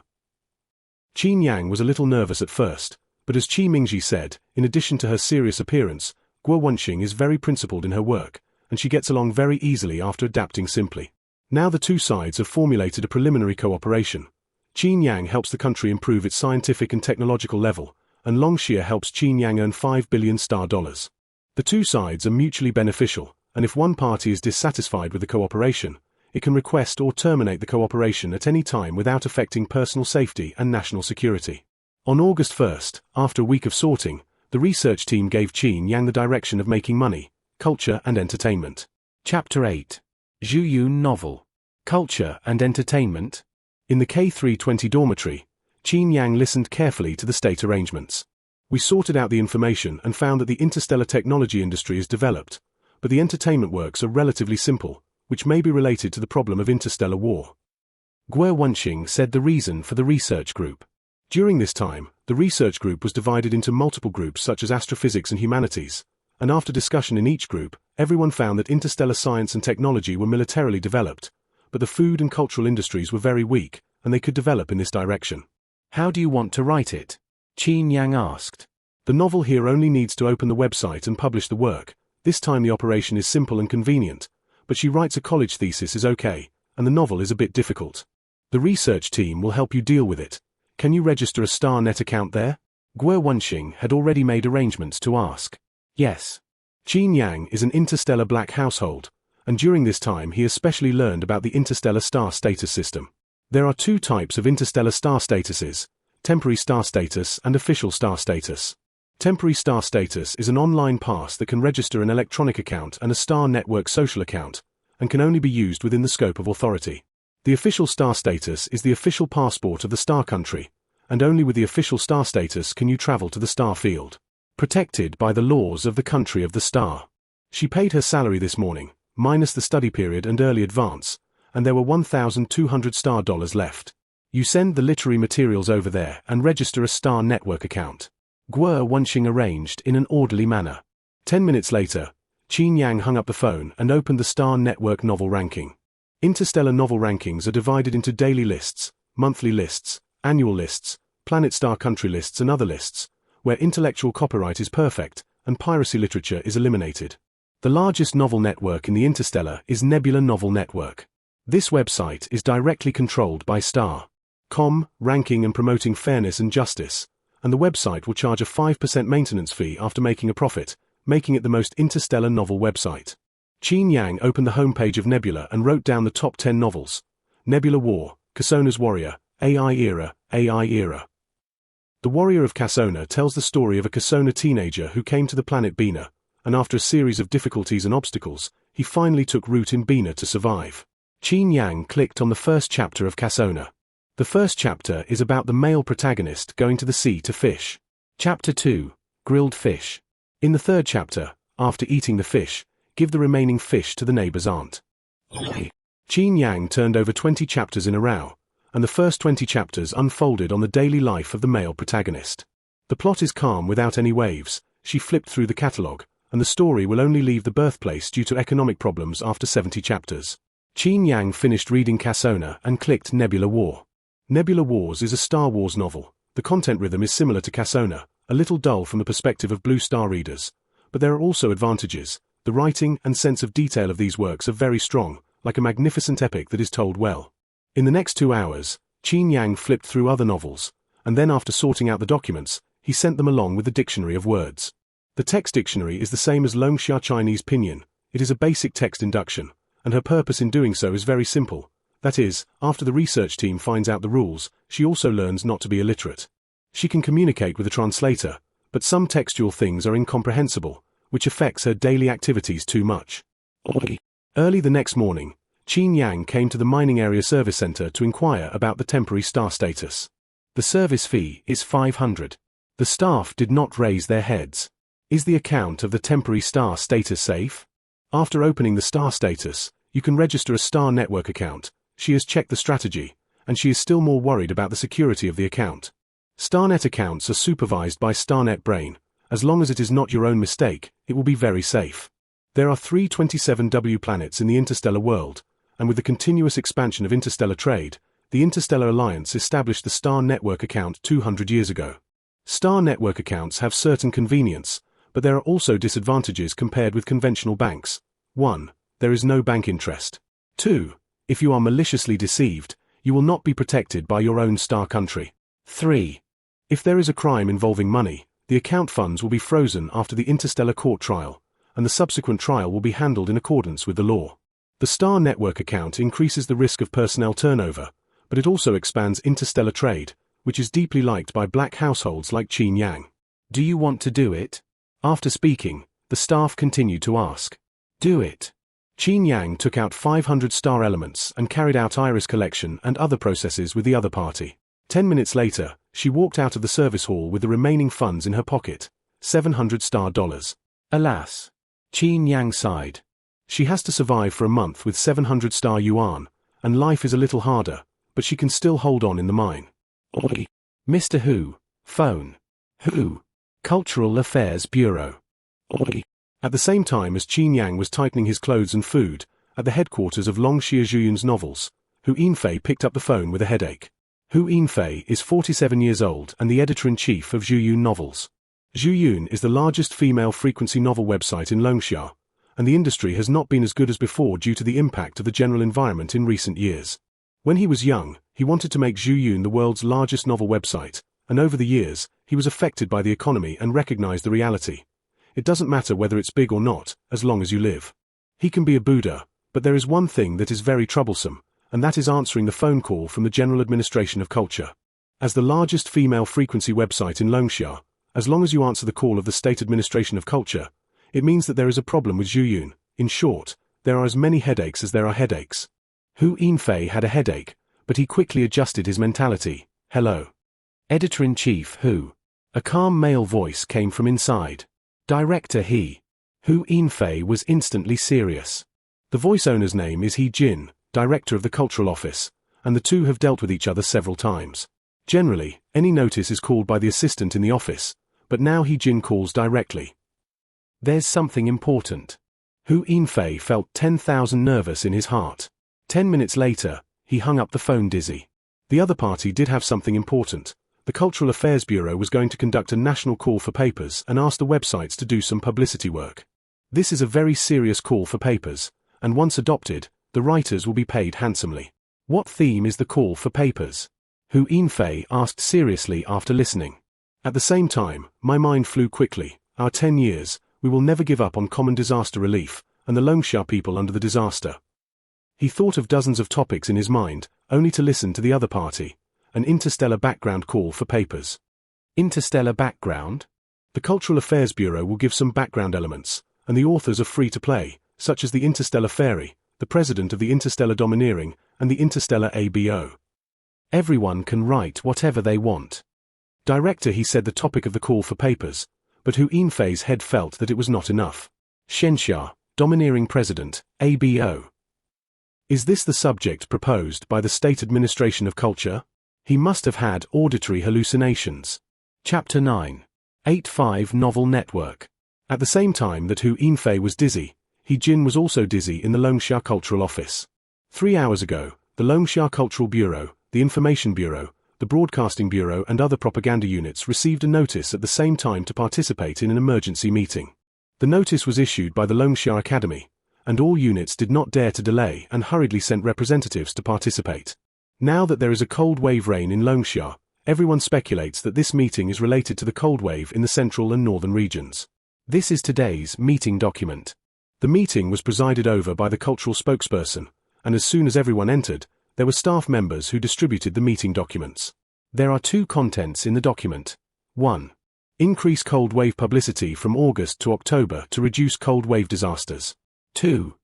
Qin Yang was a little nervous at first, but as Qi Mingji said, in addition to her serious appearance, Guo Wenqing is very principled in her work, and she gets along very easily after adapting simply. Now the two sides have formulated a preliminary cooperation. Qin Yang helps the country improve its scientific and technological level, and Longxia helps Qin Yang earn $5 billion. The two sides are mutually beneficial, and if one party is dissatisfied with the cooperation, it can request or terminate the cooperation at any time without affecting personal safety and national security. On August 1st, after a week of sorting, the research team gave Qin Yang the direction of making money, culture and entertainment. Chapter 8. Zhu Yun Novel. Culture and Entertainment. In the K320 dormitory, Qin Yang listened carefully to the state arrangements. We sorted out the information and found that the interstellar technology industry is developed, but the entertainment works are relatively simple, which may be related to the problem of interstellar war. Guo Wenqing said the reason for the research group. During this time, the research group was divided into multiple groups such as astrophysics and humanities, and after discussion in each group, everyone found that interstellar science and technology were militarily developed, but the food and cultural industries were very weak, and they could develop in this direction. How do you want to write it? Qin Yang asked. The novel here only needs to open the website and publish the work. This time the operation is simple and convenient, but she writes a college thesis is okay, and the novel is a bit difficult. The research team will help you deal with it. Can you register a StarNet account there? Guo Wenqing had already made arrangements to ask. Yes. Qin Yang is an interstellar black household, and during this time he especially learned about the interstellar star status system. There are 2 types of interstellar star statuses, temporary star status and official star status. Temporary star status is an online pass that can register an electronic account and a star network social account, and can only be used within the scope of authority. The official star status is the official passport of the star country, and only with the official star status can you travel to the star field. Protected by the laws of the country of the star. She paid her salary this morning, minus the study period and early advance, and there were 1,200 star dollars left. You send the literary materials over there and register a star network account. Guo Wenqing arranged in an orderly manner. 10 minutes later, Qin Yang hung up the phone and opened the Star Network novel ranking. Interstellar novel rankings are divided into daily lists, monthly lists, annual lists, planet star country lists and other lists, where intellectual copyright is perfect and piracy literature is eliminated. The largest novel network in the Interstellar is Nebula Novel Network. This website is directly controlled by Star.com, ranking and promoting fairness and justice, and the website will charge a 5% maintenance fee after making a profit, making it the most interstellar novel website. Qin Yang opened the homepage of Nebula and wrote down the top 10 novels. Nebula War, Casona's Warrior, AI Era, AI Era. The Warrior of Casona tells the story of a Casona teenager who came to the planet Bina, and after a series of difficulties and obstacles, he finally took root in Bina to survive. Qin Yang clicked on the first chapter of Casona. The first chapter is about the male protagonist going to the sea to fish. Chapter 2, Grilled Fish. In the third chapter, after eating the fish, give the remaining fish to the neighbor's aunt. Qin Yang turned over 20 chapters in a row, and the first 20 chapters unfolded on the daily life of the male protagonist. The plot is calm without any waves. She flipped through the catalogue, and the story will only leave the birthplace due to economic problems after 70 chapters. Qin Yang finished reading Casona and clicked Nebula War. Nebula Wars is a Star Wars novel. The content rhythm is similar to Casona, a little dull from the perspective of Blue Star readers, but there are also advantages. The writing and sense of detail of these works are very strong, like a magnificent epic that is told well. In the next 2 hours, Qin Yang flipped through other novels, and then after sorting out the documents, he sent them along with the dictionary of words. The text dictionary is the same as Longsha Chinese pinyin. It is a basic text induction, and her purpose in doing so is very simple. That is, after the research team finds out the rules, she also learns not to be illiterate. She can communicate with a translator, but some textual things are incomprehensible, which affects her daily activities too much. Early the next morning, Qin Yang came to the mining area service center to inquire about the temporary star status. The service fee is 500. The staff did not raise their heads. Is the account of the temporary star status safe? After opening the star status, you can register a star network account. She has checked the strategy, and she is still more worried about the security of the account. StarNet accounts are supervised by StarNet Brain. As long as it is not your own mistake, it will be very safe. There are 327W planets in the interstellar world, and with the continuous expansion of interstellar trade, the Interstellar Alliance established the Star Network account 200 years ago. Star Network accounts have certain convenience, but there are also disadvantages compared with conventional banks. 1. There is no bank interest. 2. If you are maliciously deceived, you will not be protected by your own star country. 3. If there is a crime involving money, the account funds will be frozen after the interstellar court trial, and the subsequent trial will be handled in accordance with the law. The Star Network account increases the risk of personnel turnover, but it also expands interstellar trade, which is deeply liked by black households like Qin Yang. Do you want to do it? After speaking, the staff continued to ask. Do it. Qin Yang took out 500 star elements and carried out iris collection and other processes with the other party. 10 minutes later, she walked out of the service hall with the remaining funds in her pocket, $700 star dollars. Alas! Qin Yang sighed. She has to survive for a month with 700 star yuan, and life is a little harder, but she can still hold on in the mine. Mr. Hu, phone. Hu, Cultural Affairs Bureau. At the same time as Qin Yang was tightening his clothes and food, at the headquarters of Longxia Zhuyun's novels, Hu Yinfei picked up the phone with a headache. Hu Yinfei is 47 years old and the editor-in-chief of Zhuyun Novels. Zhuyun is the largest female frequency novel website in Longxia, and the industry has not been as good as before due to the impact of the general environment in recent years. When he was young, he wanted to make Zhuyun the world's largest novel website, and over the years, he was affected by the economy and recognized the reality. It doesn't matter whether it's big or not, as long as you live. He can be a Buddha, but there is one thing that is very troublesome, and that is answering the phone call from the General Administration of Culture. As the largest female frequency website in Longxia, as long as you answer the call of the State Administration of Culture, it means that there is a problem with Zhuyun. In short, there are as many headaches as there are headaches. Hu Yinfei had a headache, but he quickly adjusted his mentality. Hello. Editor-in-Chief Hu. A calm male voice came from inside. Director He. Hu Yinfei was instantly serious. The voice owner's name is He Jin, director of the Cultural Office, and the two have dealt with each other several times. Generally, any notice is called by the assistant in the office, but now He Jin calls directly. There's something important. Hu Yinfei felt 10,000 nervous in his heart. 10 minutes later, he hung up the phone dizzy. The other party did have something important. The Cultural Affairs Bureau was going to conduct a national call for papers and ask the websites to do some publicity work. This is a very serious call for papers, and once adopted, the writers will be paid handsomely. What theme is the call for papers? Hu Yinfei asked seriously after listening. At the same time, my mind flew quickly. Our 10 years, we will never give up on common disaster relief, and the Longxia people under the disaster. He thought of dozens of topics in his mind, only to listen to the other party. An interstellar background call for papers. Interstellar background? The Cultural Affairs Bureau will give some background elements, and the authors are free to play, such as the Interstellar Fairy, the President of the Interstellar Domineering, and the Interstellar ABO. Everyone can write whatever they want. Director, he said the topic of the call for papers, but Hu Yinfei's head felt that it was not enough. Shenxia, Domineering President, ABO. Is this the subject proposed by the State Administration of Culture? He must have had auditory hallucinations. Chapter 9. 8-5 Novel Network. At the same time that Hu Yinfei was dizzy, He Jin was also dizzy in the Longxia Cultural Office. 3 hours ago, the Longxia Cultural Bureau, the Information Bureau, the Broadcasting Bureau and other propaganda units received a notice at the same time to participate in an emergency meeting. The notice was issued by the Longxia Academy, and all units did not dare to delay and hurriedly sent representatives to participate. Now that there is a cold wave reign in Longxia, everyone speculates that this meeting is related to the cold wave in the central and northern regions. This is today's meeting document. The meeting was presided over by the cultural spokesperson, and as soon as everyone entered, there were staff members who distributed the meeting documents. There are two contents in the document. 1. Increase cold wave publicity from August to October to reduce cold wave disasters. 2.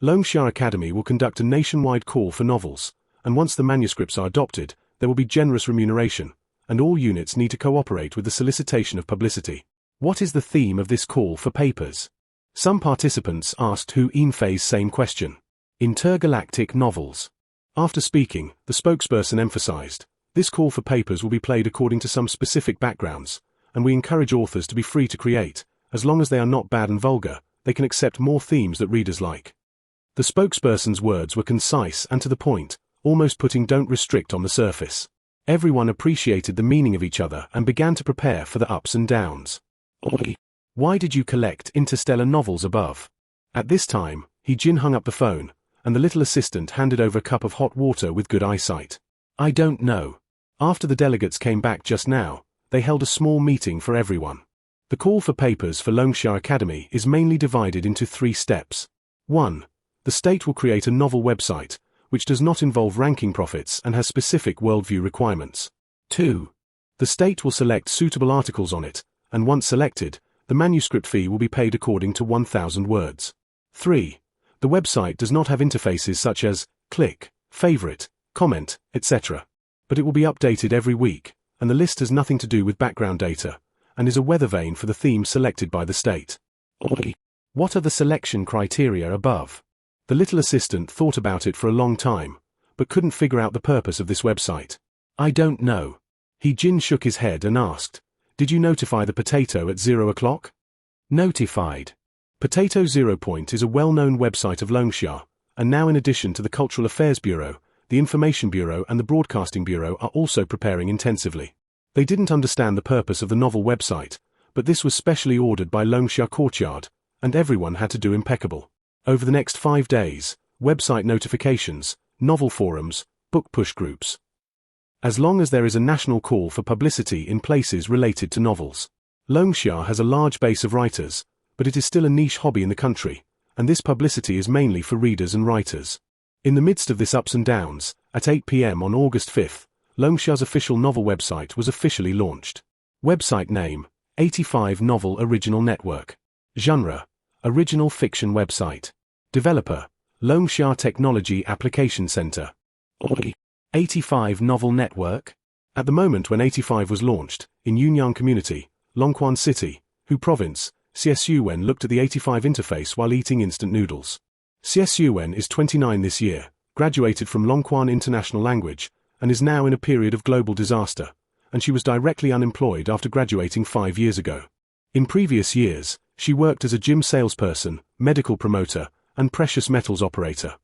Longsha Academy will conduct a nationwide call for novels, and once the manuscripts are adopted, there will be generous remuneration, and all units need to cooperate with the solicitation of publicity. What is the theme of this call for papers? Some participants asked Hu Yinfei's same question. Intergalactic novels. After speaking, the spokesperson emphasized, this call for papers will be played according to some specific backgrounds, and we encourage authors to be free to create, as long as they are not bad and vulgar, they can accept more themes that readers like. The spokesperson's words were concise and to the point, almost putting "don't restrict" on the surface. Everyone appreciated the meaning of each other and began to prepare for the ups and downs. Why did you collect interstellar novels above? At this time, He-jin hung up the phone, and the little assistant handed over a cup of hot water with good eyesight. I don't know. After the delegates came back just now, they held a small meeting for everyone. The call for papers for Longsha Academy is mainly divided into 3 steps. 1. The state will create a novel website, which does not involve ranking profits and has specific worldview requirements. 2. The state will select suitable articles on it, and once selected, the manuscript fee will be paid according to 1,000 words. 3. The website does not have interfaces such as click, favorite, comment, etc. But it will be updated every week, and the list has nothing to do with background data, and is a weather vane for the theme selected by the state. What are the selection criteria above? The little assistant thought about it for a long time, but couldn't figure out the purpose of this website. I don't know. He-jin shook his head and asked, did you notify the Potato at 0 o'clock? Notified. Potato 0 Point is a well-known website of Longsha, and now in addition to the Cultural Affairs Bureau, the Information Bureau and the Broadcasting Bureau are also preparing intensively. They didn't understand the purpose of the novel website, but this was specially ordered by Longsha Courtyard, and everyone had to do impeccable. Over the next 5 days, website notifications, novel forums, book push groups. As long as there is a national call for publicity in places related to novels. Longsha has a large base of writers, but it is still a niche hobby in the country, and this publicity is mainly for readers and writers. In the midst of this ups and downs, at 8 p.m. on August 5th, Longsha's official novel website was officially launched. Website name, 85 Novel Original Network. Genre, Original Fiction Website. Developer, Longsha Technology Application Center. 85 Novel Network? At the moment when 85 was launched, in Yunyang Community, Longquan City, Hu Province, Csuwen looked at the 85 interface while eating instant noodles. Csuwen is 29 this year, graduated from Longquan International Language, and is now in a period of global disaster, and she was directly unemployed after graduating 5 years ago. In previous years, she worked as a gym salesperson, medical promoter, and precious metals operator.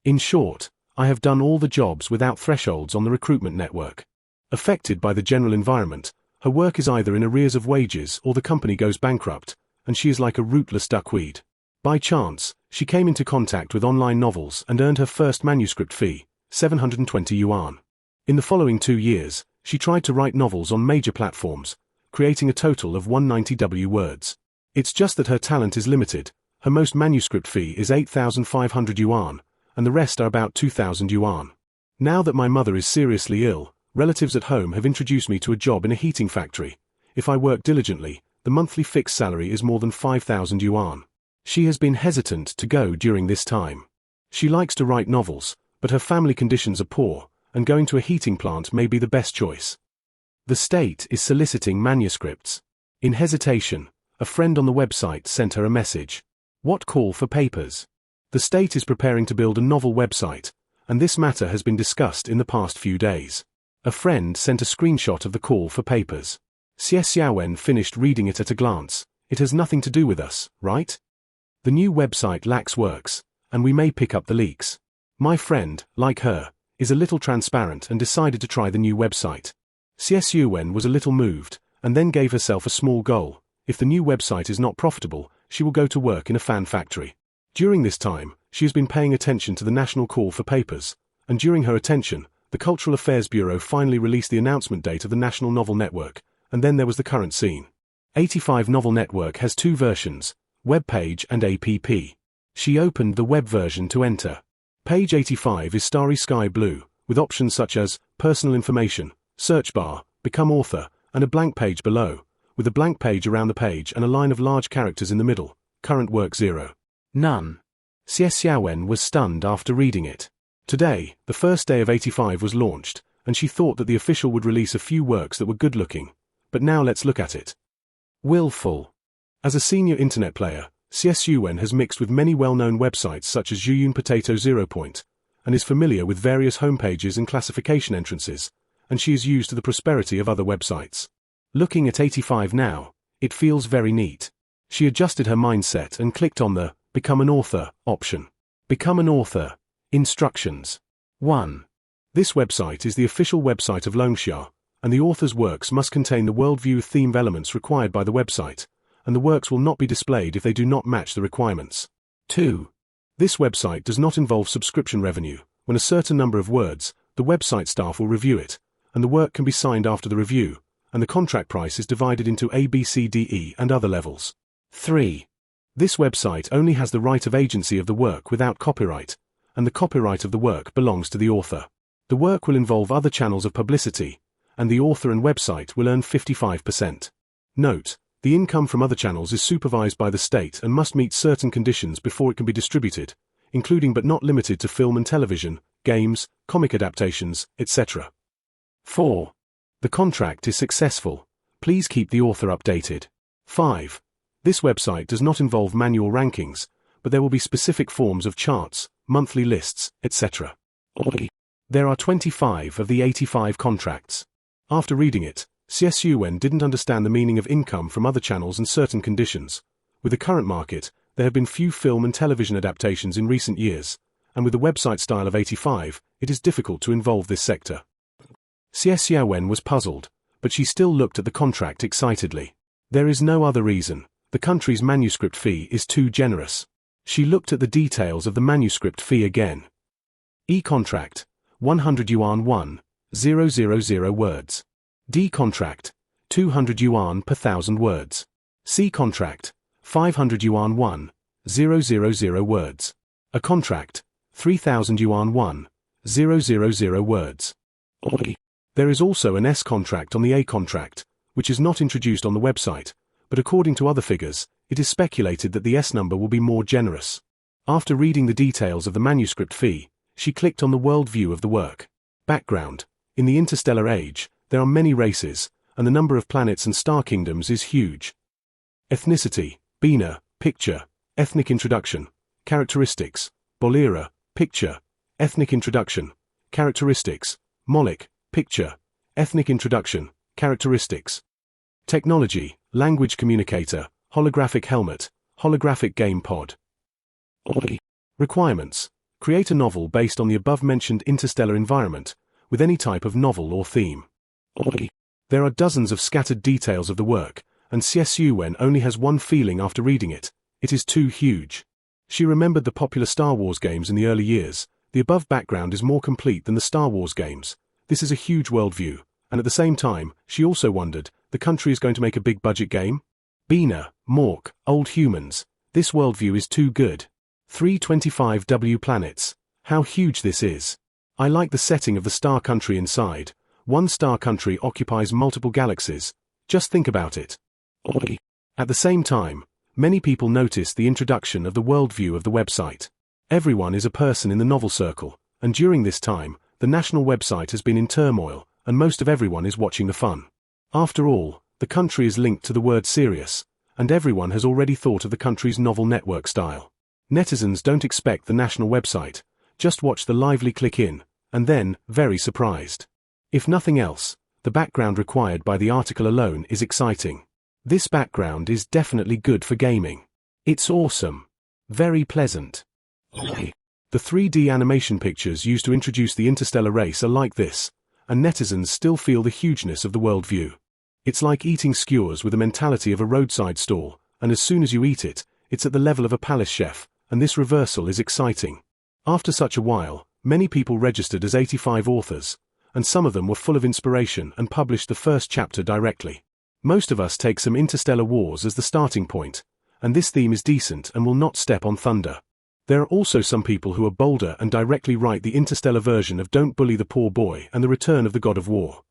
In short, I have done all the jobs without thresholds on the recruitment network. Affected by the general environment, her work is either in arrears of wages or the company goes bankrupt, and she is like a rootless duckweed. By chance, she came into contact with online novels and earned her first manuscript fee, 720 yuan. In the following 2 years, she tried to write novels on major platforms, creating a total of 190 words. It's just that her talent is limited. Her most manuscript fee is 8,500 yuan, and the rest are about 2,000 yuan. Now that my mother is seriously ill, relatives at home have introduced me to a job in a heating factory. If I work diligently, the monthly fixed salary is more than 5,000 yuan. She has been hesitant to go during this time. She likes to write novels, but her family conditions are poor, and going to a heating plant may be the best choice. The state is soliciting manuscripts. In hesitation, a friend on the website sent her a message. What call for papers? The state is preparing to build a novel website, and this matter has been discussed in the past few days. A friend sent a screenshot of the call for papers. Xie Xiaowen finished reading it at a glance. It has nothing to do with us, right? The new website lacks works, and we may pick up the leaks. My friend, like her, is a little transparent and decided to try the new website. Xie Xiaowen was a little moved, and then gave herself a small goal. If the new website is not profitable, she will go to work in a fan factory. During this time, she has been paying attention to the national call for papers, and during her attention, the Cultural Affairs Bureau finally released the announcement date of the National Novel Network, and then there was the current scene. 85 Novel Network has two versions, web page and app. She opened the web version to enter. Page 85 is starry sky blue, with options such as personal information, search bar, become author, and a blank page below, with a blank page around the page and a line of large characters in the middle. Current work 0. None. Xie Xiaowen was stunned after reading it. Today, the first day of 85 was launched, and she thought that the official would release a few works that were good-looking. But now let's look at it. Willful. As a senior internet player, Xie Xiaowen has mixed with many well-known websites such as Yuyun Potato 0. And is familiar with various homepages and classification entrances, and she is used to the prosperity of other websites. Looking at 85 now, it feels very neat. She adjusted her mindset and clicked on the Become an Author option. Become an Author. Instructions. 1. This website is the official website of Longxia, and the author's works must contain the worldview theme elements required by the website, and the works will not be displayed if they do not match the requirements. 2. This website does not involve subscription revenue. When a certain number of words, the website staff will review it, and the work can be signed after the review, and the contract price is divided into A, B, C, D, E, and other levels. 3. This website only has the right of agency of the work without copyright, and the copyright of the work belongs to the author. The work will involve other channels of publicity, and the author and website will earn 55%. Note: the income from other channels is supervised by the state and must meet certain conditions before it can be distributed, including but not limited to film and television, games, comic adaptations, etc. 4. The contract is successful. Please keep the author updated. 5. This website does not involve manual rankings, but there will be specific forms of charts, monthly lists, etc. There are 25 of the 85 contracts. After reading it, Xie Xiaowen didn't understand the meaning of income from other channels and certain conditions. With the current market, there have been few film and television adaptations in recent years, and with the website style of 85, it is difficult to involve this sector. Xie Xiaowen was puzzled, but she still looked at the contract excitedly. There is no other reason. The country's manuscript fee is too generous. She looked at the details of the manuscript fee again. E-contract, 100 yuan 1,000 words. D-contract, 200 yuan per 1,000 words. C-contract, 500 yuan 1,000 words. A contract, 3,000 yuan 1,000 words. There is also an S-contract on the A-contract, which is not introduced on the website, but according to other figures, it is speculated that the S number will be more generous. After reading the details of the manuscript fee, she clicked on the world view of the work. Background: in the interstellar age, there are many races, and the number of planets and star kingdoms is huge. Ethnicity: Bina, picture, ethnic introduction, characteristics, Bolera, picture, ethnic introduction, characteristics, Moloch, picture, ethnic introduction, characteristics. Technology: language communicator, holographic helmet, holographic game pod. Requirements: create a novel based on the above-mentioned interstellar environment, with any type of novel or theme. There are dozens of scattered details of the work, and Xie Xiaowen only has one feeling after reading it: it is too huge. She remembered the popular Star Wars games in the early years. The above background is more complete than the Star Wars games. This is a huge worldview, and at the same time, she also wondered, the country is going to make a big-budget game? Bina, Mork, Old Humans. This worldview is too good. 325W planets. How huge this is. I like the setting of the star country inside. One star country occupies multiple galaxies. Just think about it. At the same time, many people noticed the introduction of the worldview of the website. Everyone is a person in the novel circle, and during this time, the national website has been in turmoil, and most of everyone is watching the fun. After all, the country is linked to the word serious, and everyone has already thought of the country's novel network style. Netizens don't expect the national website, just watch the lively click in, and then, very surprised. If nothing else, the background required by the article alone is exciting. This background is definitely good for gaming. It's awesome. Very pleasant. The 3D animation pictures used to introduce the interstellar race are like this, and netizens still feel the hugeness of the worldview. It's like eating skewers with the mentality of a roadside stall, and as soon as you eat it, it's at the level of a palace chef, and this reversal is exciting. After such a while, many people registered as 85 authors, and some of them were full of inspiration and published the first chapter directly. Most of us take some interstellar wars as the starting point, and this theme is decent and will not step on thunder. There are also some people who are bolder and directly write the interstellar version of Don't Bully the Poor Boy and The Return of the God of War.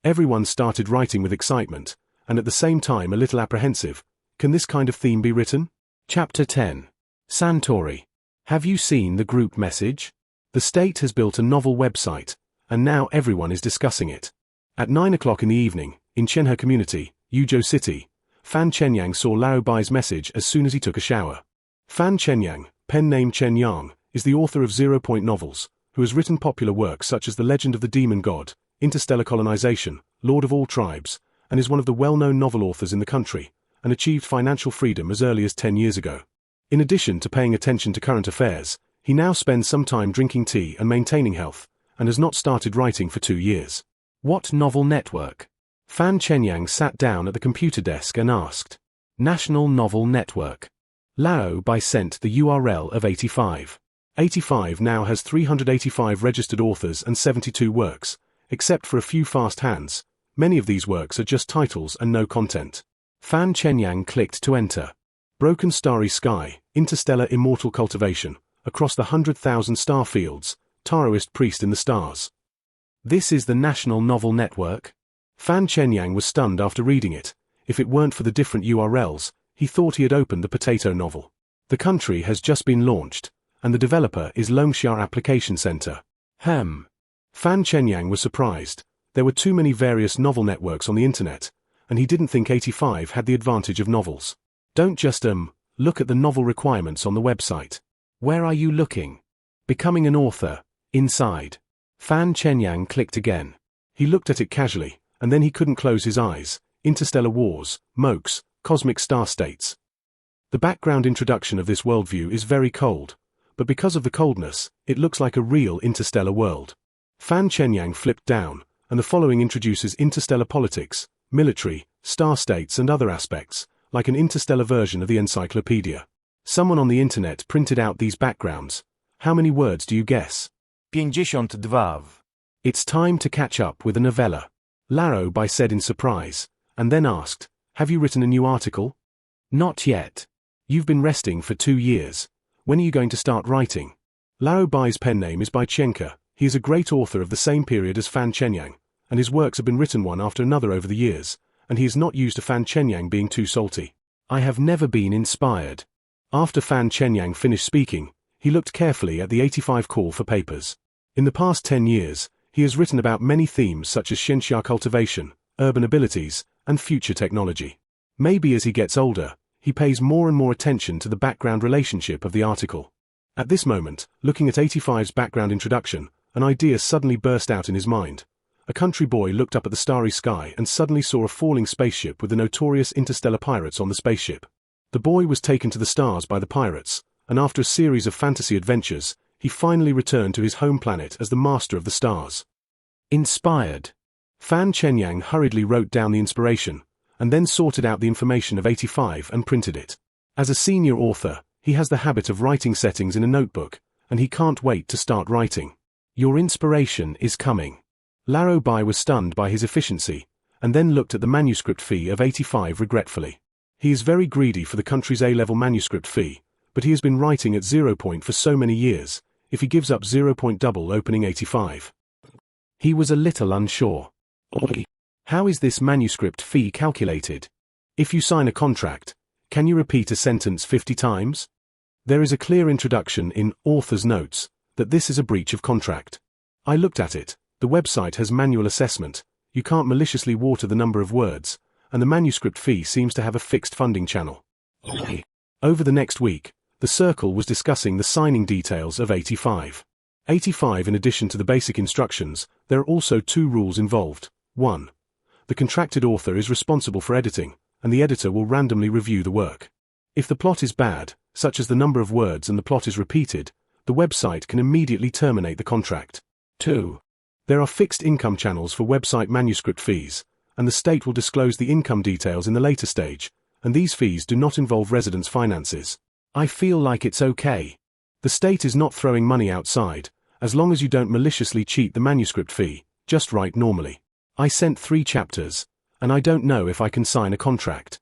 Everyone started writing with excitement, and at the same time a little apprehensive. Can this kind of theme be written? Chapter 10. Santori. Have you seen the group message? The state has built a novel website, and now everyone is discussing it. At 9 o'clock in the evening, in Chenhe Community, Yuzhou City, Fan Chenyang saw Lao Bai's message as soon as he took a shower. Fan Chenyang, pen name Chen Yang, is the author of 0-point novels, who has written popular works such as The Legend of the Demon God, Interstellar Colonization, Lord of All Tribes, and is one of the well-known novel authors in the country, and achieved financial freedom as early as 10 years ago. In addition to paying attention to current affairs, he now spends some time drinking tea and maintaining health, and has not started writing for 2 years. What novel network? Fan Chenyang sat down at the computer desk and asked. National Novel Network. Lao Bai sent the URL of 85. 85 now has 385 registered authors and 72 works, except for a few fast hands. Many of these works are just titles and no content. Fan Chenyang clicked to enter. Broken Starry Sky, Interstellar Immortal Cultivation, Across the 100,000 Star Fields, Taoist Priest in the Stars. This is the National Novel Network? Fan Chenyang was stunned after reading it. If it weren't for the different URLs, he thought he had opened the potato novel. The country has just been launched, and the developer is Longxia Application Center. Fan Chenyang was surprised. There were too many various novel networks on the internet, and he didn't think 85 had the advantage of novels. Don't just look at the novel requirements on the website. Where are you looking? Becoming an author. Inside. Fan Chenyang clicked again. He looked at it casually, and then he couldn't close his eyes. Interstellar wars, mokes, cosmic star states. The background introduction of this worldview is very cold, but because of the coldness, it looks like a real interstellar world. Fan Chenyang flipped down, and the following introduces interstellar politics, military, star states and other aspects, like an interstellar version of the encyclopedia. Someone on the internet printed out these backgrounds. How many words do you guess? 52. It's time to catch up with a novella. Lao Bai said in surprise, and then asked, have you written a new article? Not yet. You've been resting for 2 years. When are you going to start writing? Lao Bai's pen name is Bai Chenke. He is a great author of the same period as Fan Chenyang, and his works have been written one after another over the years, and he is not used to Fan Chenyang being too salty. I have never been inspired. After Fan Chenyang finished speaking, he looked carefully at the 85 call for papers. In the past 10 years, he has written about many themes such as Xianxia cultivation, urban abilities, and future technology. Maybe as he gets older, he pays more and more attention to the background relationship of the article. At this moment, looking at 85's background introduction, an idea suddenly burst out in his mind. A country boy looked up at the starry sky and suddenly saw a falling spaceship with the notorious interstellar pirates on the spaceship. The boy was taken to the stars by the pirates, and after a series of fantasy adventures, he finally returned to his home planet as the master of the stars. Inspired. Fan Chenyang hurriedly wrote down the inspiration, and then sorted out the information of 85 and printed it. As a senior author, he has the habit of writing settings in a notebook, and he can't wait to start writing. Your inspiration is coming. Lao Bai was stunned by his efficiency, and then looked at the manuscript fee of 85 regretfully. He is very greedy for the country's A-level manuscript fee, but he has been writing at 0 point for so many years. If he gives up 0 point double opening 85. He was a little unsure. How is this manuscript fee calculated? If you sign a contract, can you repeat a sentence 50 times? There is a clear introduction in Author's Notes that this is a breach of contract. I looked at it. The website has manual assessment. You can't maliciously water the number of words, and the manuscript fee seems to have a fixed funding channel. Over the next week, the circle was discussing the signing details of 85. 85 in addition to the basic instructions, there are also 2 rules involved. 1. The contracted author is responsible for editing, and the editor will randomly review the work. If the plot is bad, such as the number of words and the plot is repeated, the website can immediately terminate the contract. 2. There are fixed income channels for website manuscript fees, and the state will disclose the income details in the later stage, and these fees do not involve residents' finances. I feel like it's okay. The state is not throwing money outside, as long as you don't maliciously cheat the manuscript fee, just write normally. I sent 3 chapters, and I don't know if I can sign a contract.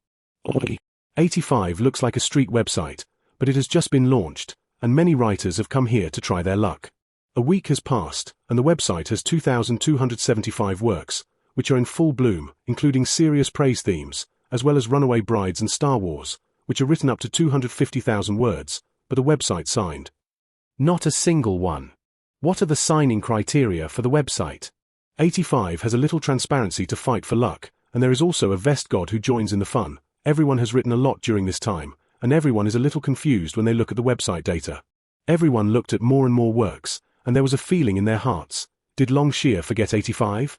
85 looks like a street website, but it has just been launched, and many writers have come here to try their luck. A week has passed, and the website has 2,275 works, which are in full bloom, including serious praise themes, as well as Runaway Brides and Star Wars, which are written up to 250,000 words, but the website signed not a single one. What are the signing criteria for the website? 85 has a little transparency to fight for luck, and there is also a vest god who joins in the fun. Everyone has written a lot during this time, and everyone is a little confused when they look at the website data. Everyone looked at more and more works, and there was a feeling in their hearts. Did Longshear forget 85?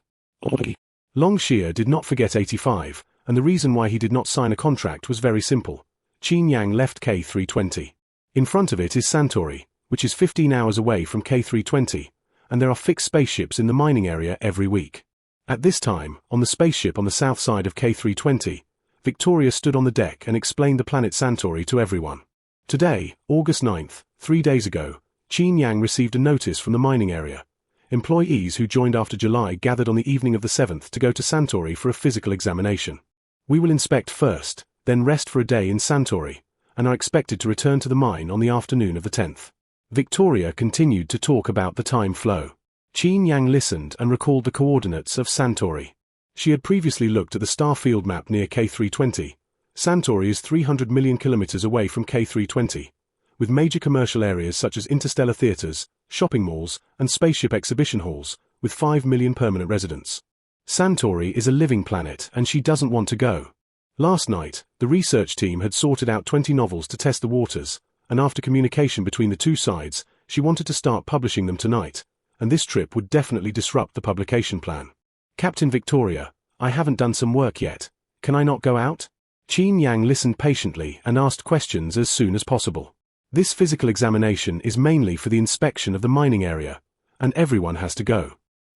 Longshear did not forget 85, and the reason why he did not sign a contract was very simple. Qin Yang left K320. In front of it is Santori, which is 15 hours away from K320, and there are fixed spaceships in the mining area every week. At this time, on the spaceship on the south side of K320, Victoria stood on the deck and explained the planet Santori to everyone. Today, August 9th, 3 days ago, Qin Yang received a notice from the mining area. Employees who joined after July gathered on the evening of the 7th to go to Santori for a physical examination. We will inspect first, then rest for a day in Santori, and are expected to return to the mine on the afternoon of the 10th. Victoria continued to talk about the time flow. Qin Yang listened and recalled the coordinates of Santori. She had previously looked at the star field map near K320. Santori is 300 million kilometers away from K320, with major commercial areas such as interstellar theaters, shopping malls, and spaceship exhibition halls, with 5 million permanent residents. Santori is a living planet and she doesn't want to go. Last night, the research team had sorted out 20 novels to test the waters, and after communication between the two sides, she wanted to start publishing them tonight, and this trip would definitely disrupt the publication plan. Captain Victoria, I haven't done some work yet. Can I not go out? Qin Yang listened patiently and asked questions as soon as possible. This physical examination is mainly for the inspection of the mining area, and everyone has to go.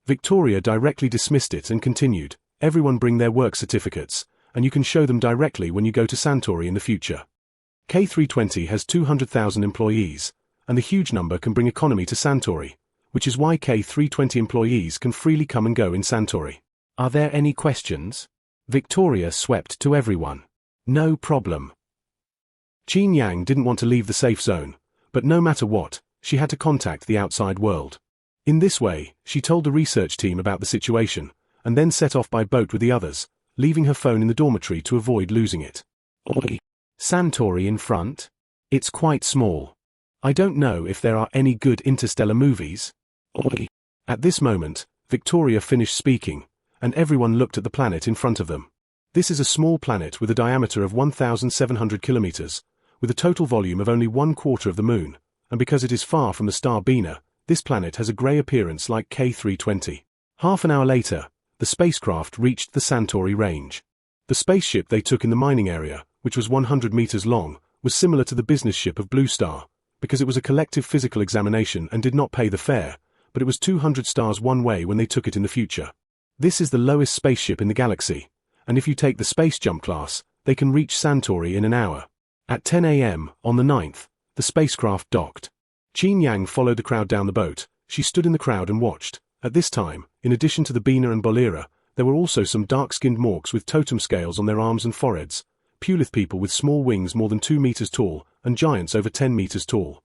Victoria directly dismissed it and continued, everyone bring their work certificates, and you can show them directly when you go to Santori in the future. K320 has 200,000 employees, and the huge number can bring economy to Santori, which is why K320 employees can freely come and go in Santori. Are there any questions? Victoria swept to everyone. No problem. Qin Yang didn't want to leave the safe zone, but no matter what, she had to contact the outside world. In this way, she told the research team about the situation, and then set off by boat with the others, leaving her phone in the dormitory to avoid losing it. Santori in front? It's quite small. I don't know if there are any good interstellar movies. At this moment, Victoria finished speaking, and everyone looked at the planet in front of them. This is a small planet with a diameter of 1,700 kilometers, with a total volume of only 1/4 of the Moon, and because it is far from the star Bina, this planet has a grey appearance like K320. Half an hour later, the spacecraft reached the Santori range. The spaceship they took in the mining area, which was 100 meters long, was similar to the business ship of Blue Star, because it was a collective physical examination and did not pay the fare, but it was 200 stars one way when they took it in the future. This is the lowest spaceship in the galaxy, and if you take the space jump class, they can reach Santori in an hour. At 10 a.m., on the 9th, the spacecraft docked. Qin Yang followed the crowd down the boat. She stood in the crowd and watched. At this time, in addition to the Bina and Bolira, there were also some dark-skinned Morks with totem scales on their arms and foreheads, Pulith people with small wings more than 2 meters tall, and giants over 10 meters tall.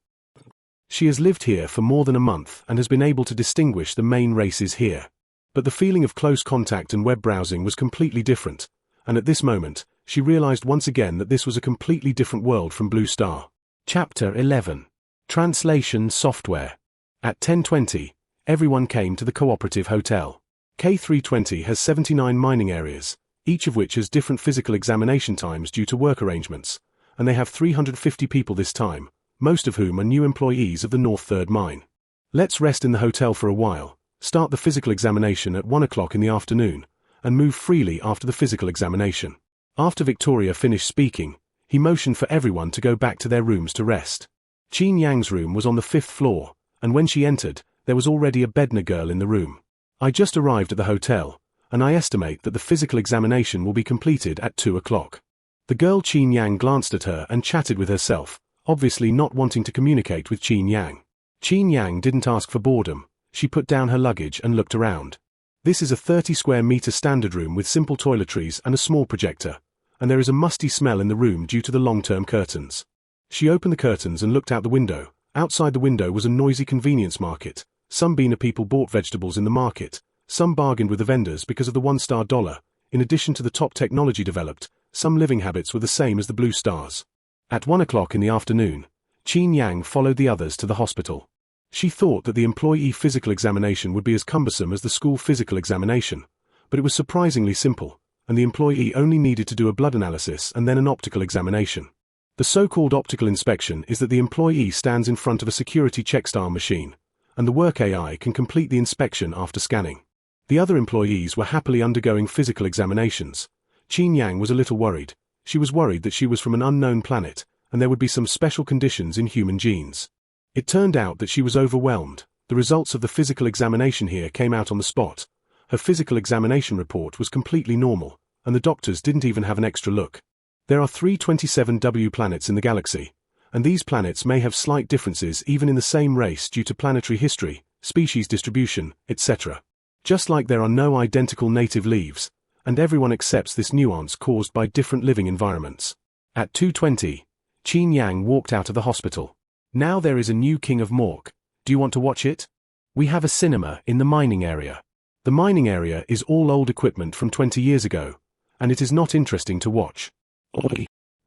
She has lived here for more than a month and has been able to distinguish the main races here. But the feeling of close contact and web browsing was completely different, and at this moment, she realized once again that this was a completely different world from Blue Star. Chapter 11. Translation Software. At 10:20, everyone came to the cooperative hotel. K320 has 79 mining areas, each of which has different physical examination times due to work arrangements, and they have 350 people this time, most of whom are new employees of the North Third Mine. Let's rest in the hotel for a while, start the physical examination at 1 o'clock in the afternoon, and move freely after the physical examination. After Victoria finished speaking, he motioned for everyone to go back to their rooms to rest. Qin Yang's room was on the 5th floor, and when she entered, there was already a Bedner girl in the room. I just arrived at the hotel, and I estimate that the physical examination will be completed at 2 o'clock. The girl Qin Yang glanced at her and chatted with herself, obviously not wanting to communicate with Qin Yang. Qin Yang didn't ask for boredom, she put down her luggage and looked around. This is a 30 square meter standard room with simple toiletries and a small projector, and there is a musty smell in the room due to the long-term curtains. She opened the curtains and looked out the window. Outside the window was a noisy convenience market. Some Beaner people bought vegetables in the market. Some bargained with the vendors because of the one-star dollar. In addition to the top technology developed, some living habits were the same as the blue stars. At 1 o'clock in the afternoon, Qin Yang followed the others to the hospital. She thought that the employee physical examination would be as cumbersome as the school physical examination, but it was surprisingly simple, and the employee only needed to do a blood analysis and then an optical examination. The so-called optical inspection is that the employee stands in front of a security check-style machine, and the work AI can complete the inspection after scanning. The other employees were happily undergoing physical examinations. Qin Yang was a little worried. She was worried that she was from an unknown planet, and there would be some special conditions in human genes. It turned out that she was overwhelmed. The results of the physical examination here came out on the spot. Her physical examination report was completely normal, and the doctors didn't even have an extra look. There are 327W planets in the galaxy, and these planets may have slight differences even in the same race due to planetary history, species distribution, etc. Just like there are no identical native leaves, and everyone accepts this nuance caused by different living environments. At 2:20, Qin Yang walked out of the hospital. Now there is a new King of Mork. Do you want to watch it? We have a cinema in the mining area. The mining area is all old equipment from 20 years ago, and it is not interesting to watch.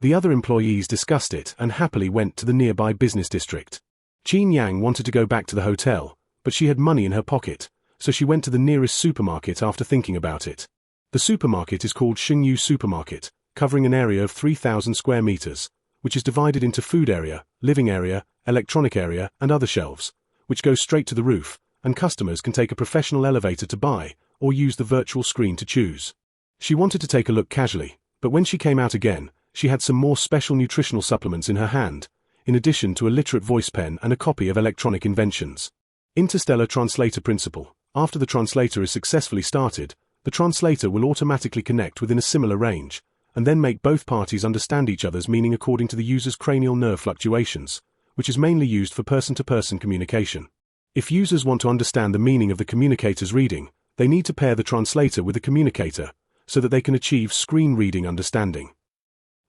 The other employees discussed it and happily went to the nearby business district. Qin Yang wanted to go back to the hotel, but she had money in her pocket, so she went to the nearest supermarket after thinking about it. The supermarket is called Xingyu Supermarket, covering an area of 3,000 square meters, which is divided into food area, living area, electronic area, and other shelves, which go straight to the roof, and customers can take a professional elevator to buy, or use the virtual screen to choose. She wanted to take a look casually, but when she came out again, she had some more special nutritional supplements in her hand, in addition to a literate voice pen and a copy of Electronic Inventions. Interstellar Translator Principle. After the translator is successfully started, the translator will automatically connect within a similar range, and then make both parties understand each other's meaning according to the user's cranial nerve fluctuations, which is mainly used for person-to-person communication. If users want to understand the meaning of the communicator's reading, they need to pair the translator with the communicator, so that they can achieve screen reading understanding.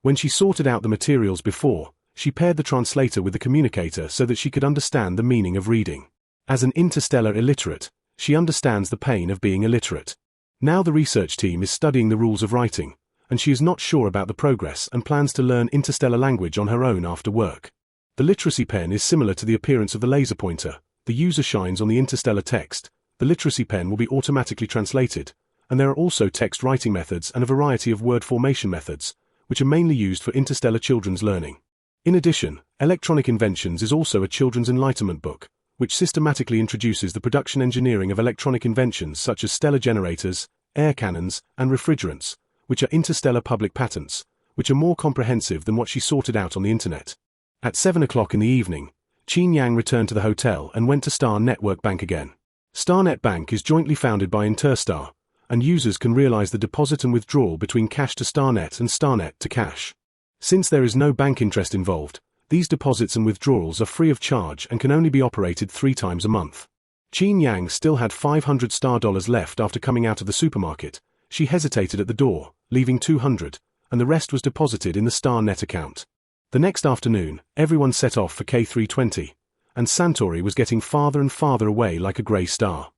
When she sorted out the materials before, she paired the translator with the communicator so that she could understand the meaning of reading. As an interstellar illiterate, she understands the pain of being illiterate. Now the research team is studying the rules of writing, and she is not sure about the progress and plans to learn interstellar language on her own after work. The literacy pen is similar to the appearance of the laser pointer. The user shines on the interstellar text. The literacy pen will be automatically translated, and there are also text writing methods and a variety of word formation methods, which are mainly used for interstellar children's learning. In addition, Electronic Inventions is also a children's enlightenment book, which systematically introduces the production engineering of electronic inventions such as stellar generators, air cannons, and refrigerants, which are interstellar public patents, which are more comprehensive than what she sorted out on the internet. At 7 o'clock in the evening, Qin Yang returned to the hotel and went to Star Network Bank again. StarNet Bank is jointly founded by Interstar, and users can realize the deposit and withdrawal between cash to StarNet and StarNet to cash. Since there is no bank interest involved, these deposits and withdrawals are free of charge and can only be operated 3 times a month. Qin Yang still had 500 star dollars left after coming out of the supermarket. She hesitated at the door, leaving 200, and the rest was deposited in the StarNet account. The next afternoon, everyone set off for K320, and Santori was getting farther and farther away like a grey star.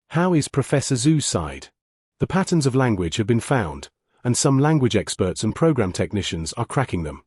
How is Professor Zhu's side? The patterns of language have been found, and some language experts and program technicians are cracking them.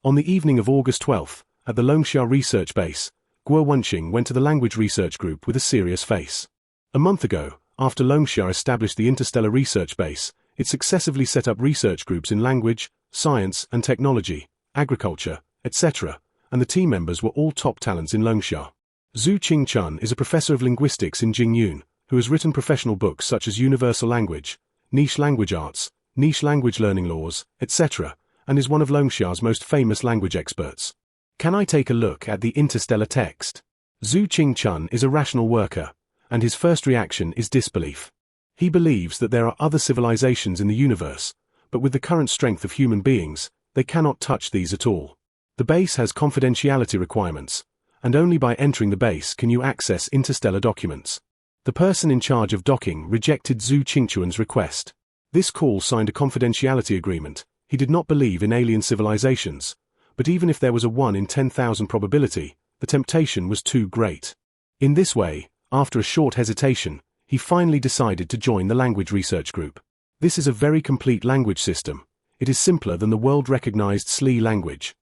On the evening of August 12th, at the Longxia research base, Guo Wenqing went to the language research group with a serious face. A month ago, after Longxia established the interstellar research base, it successively set up research groups in language, science and technology, agriculture, etc., and the team members were all top talents in Longxia. Zhu Qingchun is a professor of linguistics in Jingyun, who has written professional books such as Universal Language, Niche Language Arts, Niche Language Learning Laws, etc., and is one of Longxia's most famous language experts. Can I take a look at the interstellar text? Zhu Qingchun is a rational worker, and his first reaction is disbelief. He believes that there are other civilizations in the universe, but with the current strength of human beings, they cannot touch these at all. The base has confidentiality requirements, and only by entering the base can you access interstellar documents. The person in charge of docking rejected Zhu Qingquan's request. This call signed a confidentiality agreement. He did not believe in alien civilizations, but even if there was a 1 in 10,000 probability, the temptation was too great. In this way, after a short hesitation, he finally decided to join the language research group. This is a very complete language system. It is simpler than the world-recognized SLE language.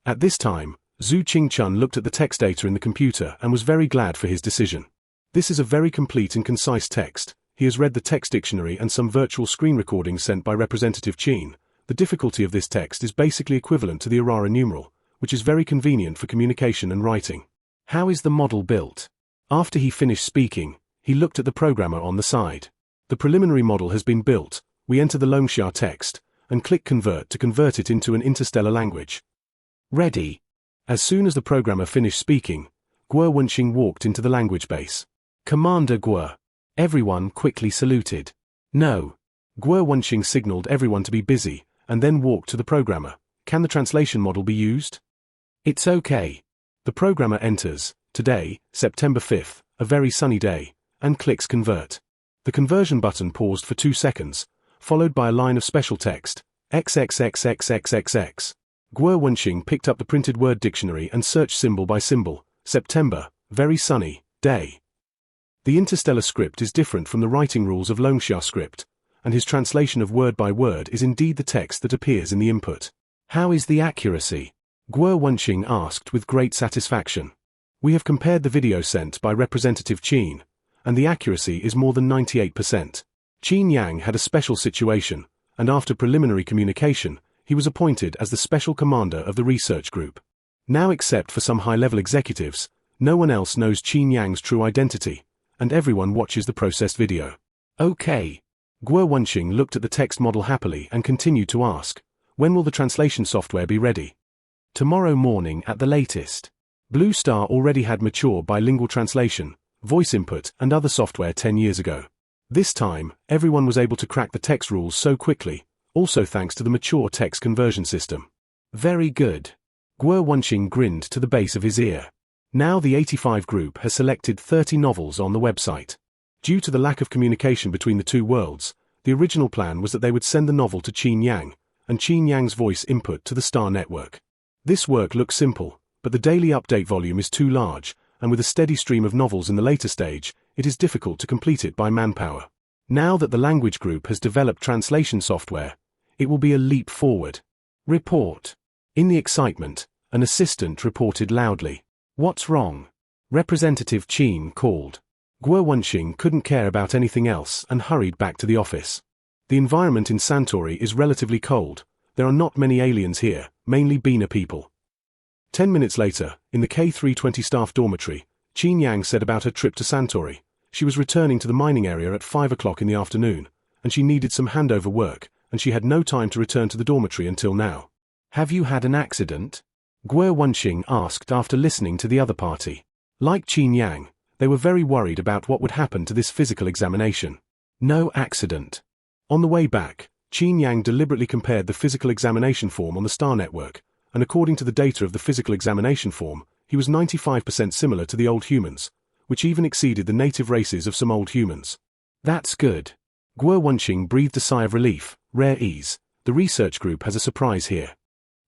At this time, Zhu Qingquan looked at the text data in the computer and was very glad for his decision. This is a very complete and concise text. He has read the text dictionary and some virtual screen recordings sent by Representative Qin. The difficulty of this text is basically equivalent to the Aurora numeral, which is very convenient for communication and writing. How is the model built? After he finished speaking, he looked at the programmer on the side. The preliminary model has been built. We enter the Longxia text and click Convert to convert it into an interstellar language. Ready. As soon as the programmer finished speaking, Guo Wenqing walked into the language base. Commander Guo. Everyone quickly saluted. No. Guo Wenqing signaled everyone to be busy, and then walked to the programmer. Can the translation model be used? It's okay. The programmer enters, today, September 5th, a very sunny day, and clicks Convert. The conversion button paused for 2 seconds, followed by a line of special text, XXXXXXX. Guo Wenqing picked up the printed word dictionary and searched symbol by symbol. September, very sunny, day. The interstellar script is different from the writing rules of Longxia script, and his translation of word by word is indeed the text that appears in the input. How is the accuracy? Guo Wenqing asked with great satisfaction. We have compared the video sent by Representative Qin, and the accuracy is more than 98%. Qin Yang had a special situation, and after preliminary communication, he was appointed as the special commander of the research group. Now, except for some high-level executives, no one else knows Qin Yang's true identity, and everyone watches the processed video. Okay. Guo Wenqing looked at the text model happily and continued to ask, when will the translation software be ready? Tomorrow morning at the latest. Blue Star already had mature bilingual translation, voice input and other software 10 years ago. This time, everyone was able to crack the text rules so quickly, also thanks to the mature text conversion system. Very good. Guo Wenqing grinned to the base of his ear. Now the 85 group has selected 30 novels on the website. Due to the lack of communication between the two worlds, the original plan was that they would send the novel to Qin Yang, and Qin Yang's voice input to the Star Network. This work looks simple, but the daily update volume is too large, and with a steady stream of novels in the later stage, it is difficult to complete it by manpower. Now that the language group has developed translation software, it will be a leap forward. Report. In the excitement, an assistant reported loudly. What's wrong? Representative Qin called. Guo Wenqing couldn't care about anything else and hurried back to the office. The environment in Santori is relatively cold. There are not many aliens here, mainly Bina people. 10 minutes later, in the K320 staff dormitory, Qin Yang said about her trip to Santori. She was returning to the mining area at 5 o'clock in the afternoon, and she needed some handover work, and she had no time to return to the dormitory until now. Have you had an accident? Guo Wenqing asked after listening to the other party. Like Qin Yang, they were very worried about what would happen to this physical examination. No accident. On the way back, Qin Yang deliberately compared the physical examination form on the Star Network, and according to the data of the physical examination form, he was 95% similar to the old humans, which even exceeded the native races of some old humans. That's good. Guo Wenqing breathed a sigh of relief, rare ease. The research group has a surprise here.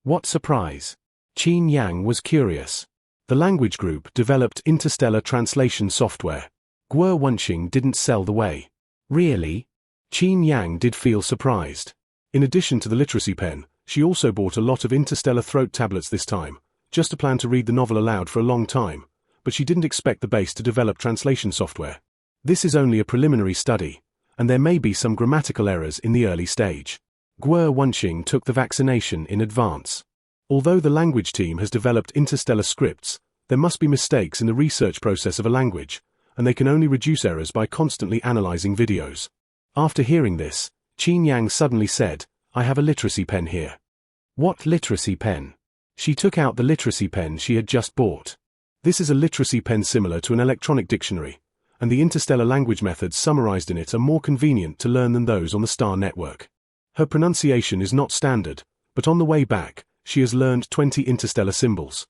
What surprise? Qin Yang was curious. The language group developed interstellar translation software. Guo Wenqing didn't sell the way. Really? Qin Yang did feel surprised. In addition to the literacy pen, she also bought a lot of interstellar throat tablets this time, just to plan to read the novel aloud for a long time, but she didn't expect the base to develop translation software. This is only a preliminary study, and there may be some grammatical errors in the early stage. Guo Wenqing took the vaccination in advance. Although the language team has developed interstellar scripts, there must be mistakes in the research process of a language, and they can only reduce errors by constantly analyzing videos. After hearing this, Qin Yang suddenly said, I have a literacy pen here. What literacy pen? She took out the literacy pen she had just bought. This is a literacy pen similar to an electronic dictionary, and the interstellar language methods summarized in it are more convenient to learn than those on the Star Network. Her pronunciation is not standard, but on the way back, she has learned 20 interstellar symbols.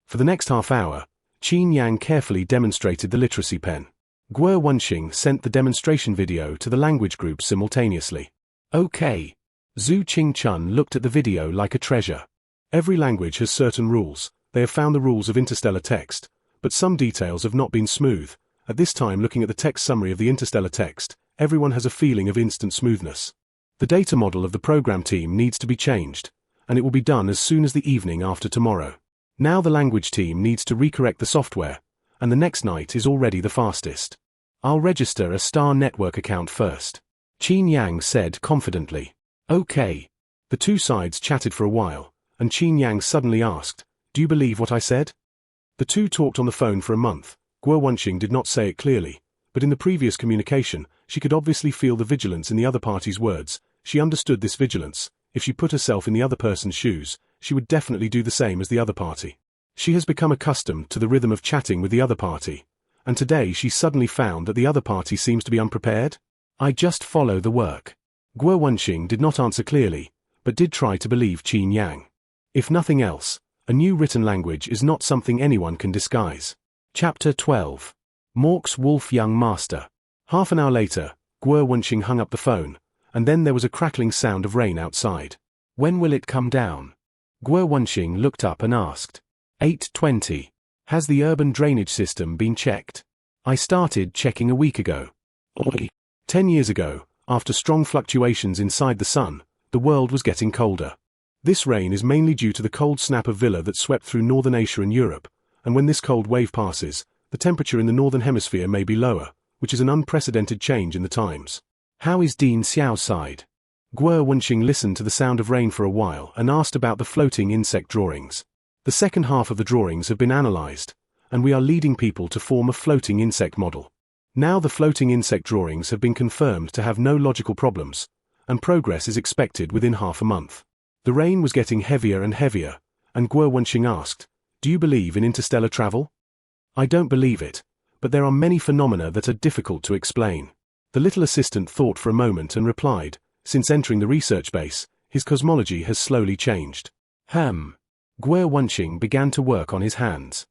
For the next half hour, Qin Yang carefully demonstrated the literacy pen. Guo Wenxing sent the demonstration video to the language group simultaneously. Okay. Zhu Qingchun looked at the video like a treasure. Every language has certain rules. They have found the rules of interstellar text, but some details have not been smooth. At this time, looking at the text summary of the interstellar text, everyone has a feeling of instant smoothness. The data model of the program team needs to be changed, and it will be done as soon as the evening after tomorrow. Now the language team needs to recorrect the software, and the next night is already the fastest. I'll register a Star Network account first, Qin Yang said confidently. Okay. The two sides chatted for a while, and Qin Yang suddenly asked, "Do you believe what I said?" The two talked on the phone for a month. Guo Wenxing did not say it clearly, but in the previous communication, she could obviously feel the vigilance in the other party's words. She understood this vigilance. If she put herself in the other person's shoes, she would definitely do the same as the other party. She has become accustomed to the rhythm of chatting with the other party, and today she suddenly found that the other party seems to be unprepared. I just follow the work. Guo Wenxing did not answer clearly, but did try to believe Qin Yang. If nothing else, a new written language is not something anyone can disguise. Chapter 12. Mork's Wolf Young Master. Half an hour later, Guo Wenxing hung up the phone, and then there was a crackling sound of rain outside. When will it come down? Guo Wenxing looked up and asked. 8:20. Has the urban drainage system been checked? I started checking a week ago. 10 years ago, after strong fluctuations inside the sun, the world was getting colder. This rain is mainly due to the cold snap of Villa that swept through northern Asia and Europe, and when this cold wave passes, the temperature in the northern hemisphere may be lower, which is an unprecedented change in the times. How is Dean Xiao's side? Guo Wenxing listened to the sound of rain for a while and asked about the floating insect drawings. The second half of the drawings have been analyzed, and we are leading people to form a floating insect model. Now the floating insect drawings have been confirmed to have no logical problems, and progress is expected within half a month. The rain was getting heavier and heavier, and Guo Wenxing asked, "Do you believe in interstellar travel?" I don't believe it, but there are many phenomena that are difficult to explain. The little assistant thought for a moment and replied, since entering the research base, his cosmology has slowly changed. Guo Wenxing began to work on his hands.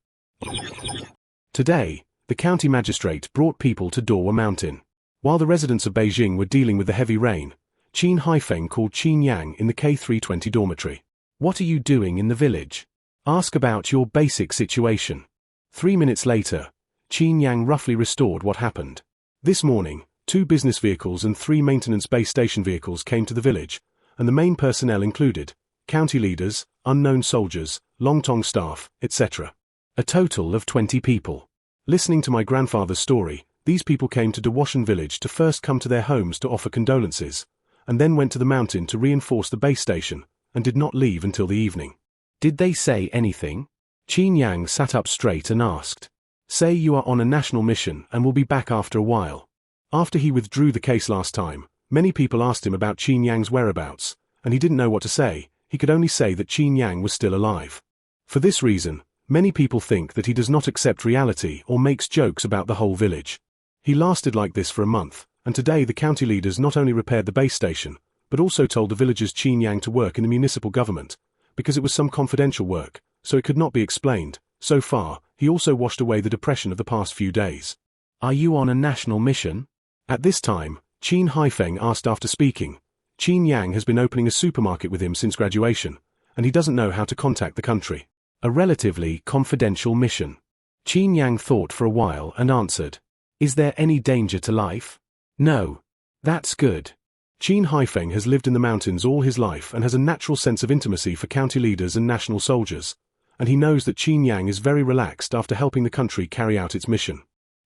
Today, the county magistrate brought people to Dawa Mountain. While the residents of Beijing were dealing with the heavy rain, Qin Haifeng called Qin Yang in the K320 dormitory. What are you doing in the village? Ask about your basic situation. 3 minutes later, Qin Yang roughly restored what happened. This morning, 2 business vehicles and 3 maintenance base station vehicles came to the village, and the main personnel included county leaders, unknown soldiers, Longtong staff, etc. A total of 20 people. Listening to my grandfather's story, these people came to Dawashan village to first come to their homes to offer condolences, and then went to the mountain to reinforce the base station, and did not leave until the evening. Did they say anything? Qin Yang sat up straight and asked. Say you are on a national mission and will be back after a while. After he withdrew the case last time, many people asked him about Qin Yang's whereabouts, and he didn't know what to say. He could only say that Qin Yang was still alive. For this reason, many people think that he does not accept reality or makes jokes about the whole village. He lasted like this for a month, and today the county leaders not only repaired the base station, but also told the villagers Qin Yang to work in the municipal government, because it was some confidential work, so it could not be explained. So far, he also washed away the depression of the past few days. Are you on a national mission? At this time, Qin Haifeng asked after speaking. Qin Yang has been opening a supermarket with him since graduation, and he doesn't know how to contact the country. A relatively confidential mission. Qin Yang thought for a while and answered. Is there any danger to life? No. That's good. Qin Haifeng has lived in the mountains all his life and has a natural sense of intimacy for county leaders and national soldiers, and he knows that Qin Yang is very relaxed after helping the country carry out its mission.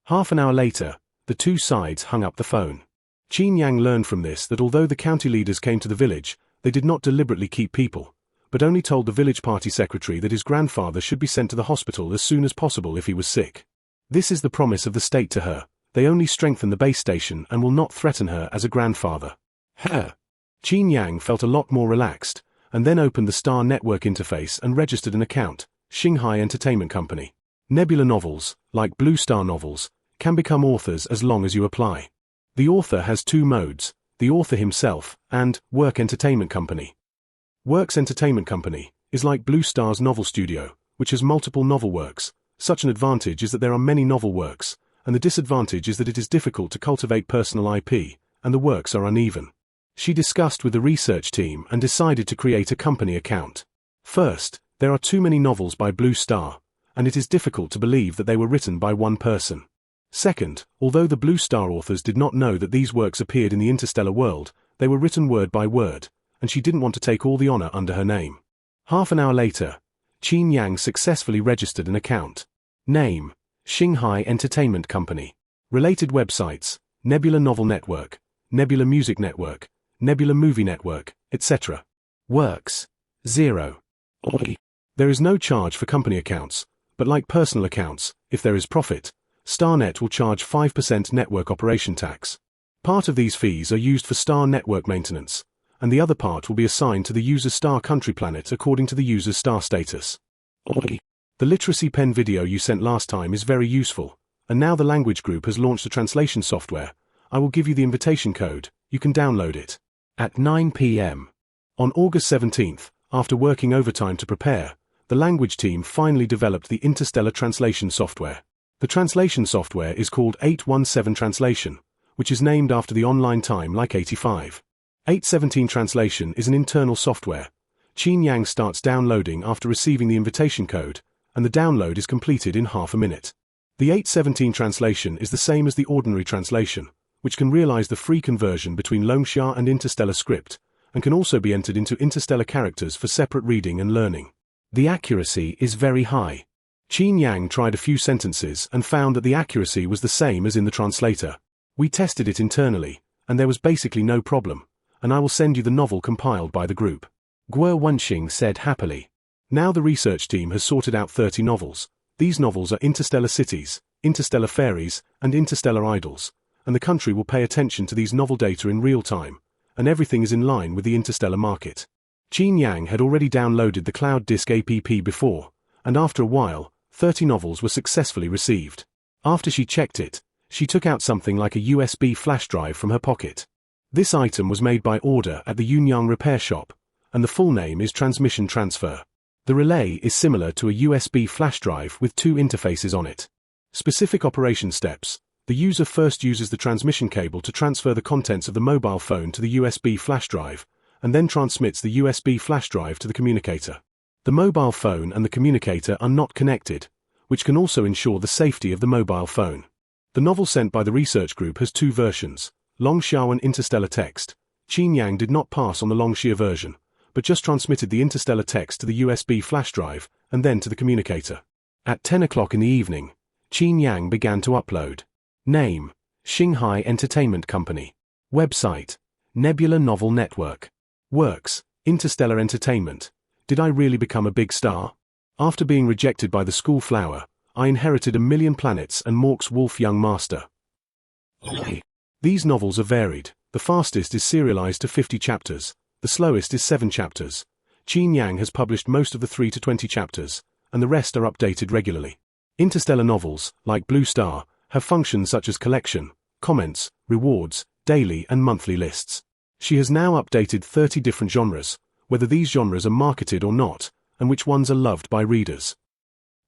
Half an hour later, the two sides hung up the phone. Qin Yang learned from this that although the county leaders came to the village, they did not deliberately keep people, but only told the village party secretary that his grandfather should be sent to the hospital as soon as possible if he was sick. This is the promise of the state to her. They only strengthen the base station and will not threaten her as a grandfather. Qin Yang felt a lot more relaxed, and then opened the Star Network interface and registered an account, Shanghai Entertainment Company. Nebula novels, like Blue Star novels, can become authors as long as you apply. The author has 2 modes, the author himself, and Work Entertainment Company. Works Entertainment Company is like Blue Star's novel studio, which has multiple novel works. Such an advantage is that there are many novel works, and the disadvantage is that it is difficult to cultivate personal IP, and the works are uneven. She discussed with the research team and decided to create a company account. First, there are too many novels by Blue Star, and it is difficult to believe that they were written by one person. Second, although the Blue Star authors did not know that these works appeared in the interstellar world, they were written word by word, and she didn't want to take all the honor under her name. Half an hour later, Qin Yang successfully registered an account. Name: Xinghai Entertainment Company. Related websites: Nebula Novel Network, Nebula Music Network, Nebula Movie Network, etc. Works: 0. There is no charge for company accounts, but like personal accounts, if there is profit, StarNet will charge 5% network operation tax. Part of these fees are used for Star network maintenance, and the other part will be assigned to the user's Star country planet according to the user's Star status. The literacy pen video you sent last time is very useful, and now the language group has launched a translation software. I will give you the invitation code, you can download it. At 9 p.m. on August 17th, after working overtime to prepare, the language team finally developed the interstellar translation software. The translation software is called 817 Translation, which is named after the online time like 85. 817 Translation is an internal software. Qin Yang starts downloading after receiving the invitation code, and the download is completed in half a minute. The 817 translation is the same as the ordinary translation, which can realize the free conversion between Longxia and interstellar script, and can also be entered into interstellar characters for separate reading and learning. The accuracy is very high. Qin Yang tried a few sentences and found that the accuracy was the same as in the translator. We tested it internally, and there was basically no problem, and I will send you the novel compiled by the group. Guo Wenxing said happily. Now the research team has sorted out 30 novels. These novels are interstellar cities, interstellar fairies, and interstellar idols, and the country will pay attention to these novel data in real time, and everything is in line with the interstellar market. Qin Yang had already downloaded the Cloud Disk app before, and after a while, 30 novels were successfully received. After she checked it, she took out something like a USB flash drive from her pocket. This item was made by order at the Yunyang repair shop, and the full name is Transmission Transfer. The relay is similar to a USB flash drive with two interfaces on it. Specific operation steps. The user first uses the transmission cable to transfer the contents of the mobile phone to the USB flash drive, and then transmits the USB flash drive to the communicator. The mobile phone and the communicator are not connected, which can also ensure the safety of the mobile phone. The novel sent by the research group has two versions, Longxia and interstellar text. Qin Yang did not pass on the Longxia version, but just transmitted the interstellar text to the USB flash drive and then to the communicator. At 10 o'clock in the evening, Qin Yang began to upload. Name: Xinghai Entertainment Company. Website: Nebula Novel Network. Works: Interstellar Entertainment. Did I really become a big star? After being rejected by the school flower, I inherited 1,000,000 planets and Mork's Wolf Young Master. These novels are varied. The fastest is serialized to 50 chapters. The slowest is 7 chapters. Qin Yang has published most of the 3 to 20 chapters, and the rest are updated regularly. Interstellar novels, like Blue Star, have functions such as collection, comments, rewards, daily and monthly lists. She has now updated 30 different genres, whether these genres are marketed or not, and which ones are loved by readers.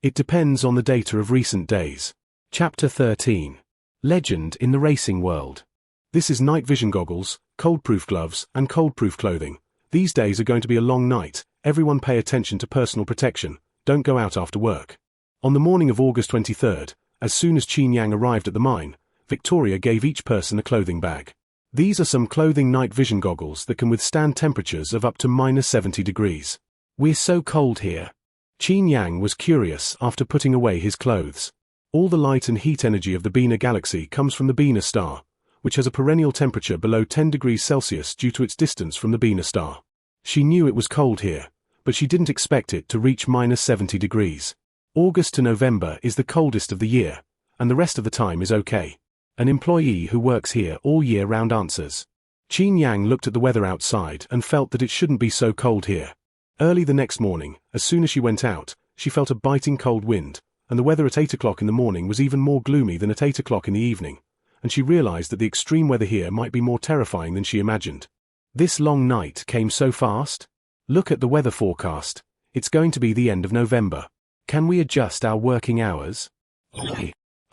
It depends on the data of recent days. Chapter 13. Legend in the Racing World. This is night vision goggles, cold-proof gloves, and cold-proof clothing. These days are going to be a long night. Everyone pay attention to personal protection. Don't go out after work. On the morning of August 23rd, as soon as Qin Yang arrived at the mine, Victoria gave each person a clothing bag. These are some clothing night vision goggles that can withstand temperatures of up to -70 degrees. We're so cold here. Qin Yang was curious after putting away his clothes. All the light and heat energy of the Bina galaxy comes from the Bina star, which has a perennial temperature below 10 degrees Celsius due to its distance from the Bina star. She knew it was cold here, but she didn't expect it to reach -70 degrees. August to November is the coldest of the year, and the rest of the time is okay. An employee who works here all year round answers. Qin Yang looked at the weather outside and felt that it shouldn't be so cold here. Early the next morning, as soon as she went out, she felt a biting cold wind, and the weather at 8 o'clock in the morning was even more gloomy than at 8 o'clock in the evening, and she realized that the extreme weather here might be more terrifying than she imagined. This long night came so fast? Look at the weather forecast. It's going to be the end of November. Can we adjust our working hours?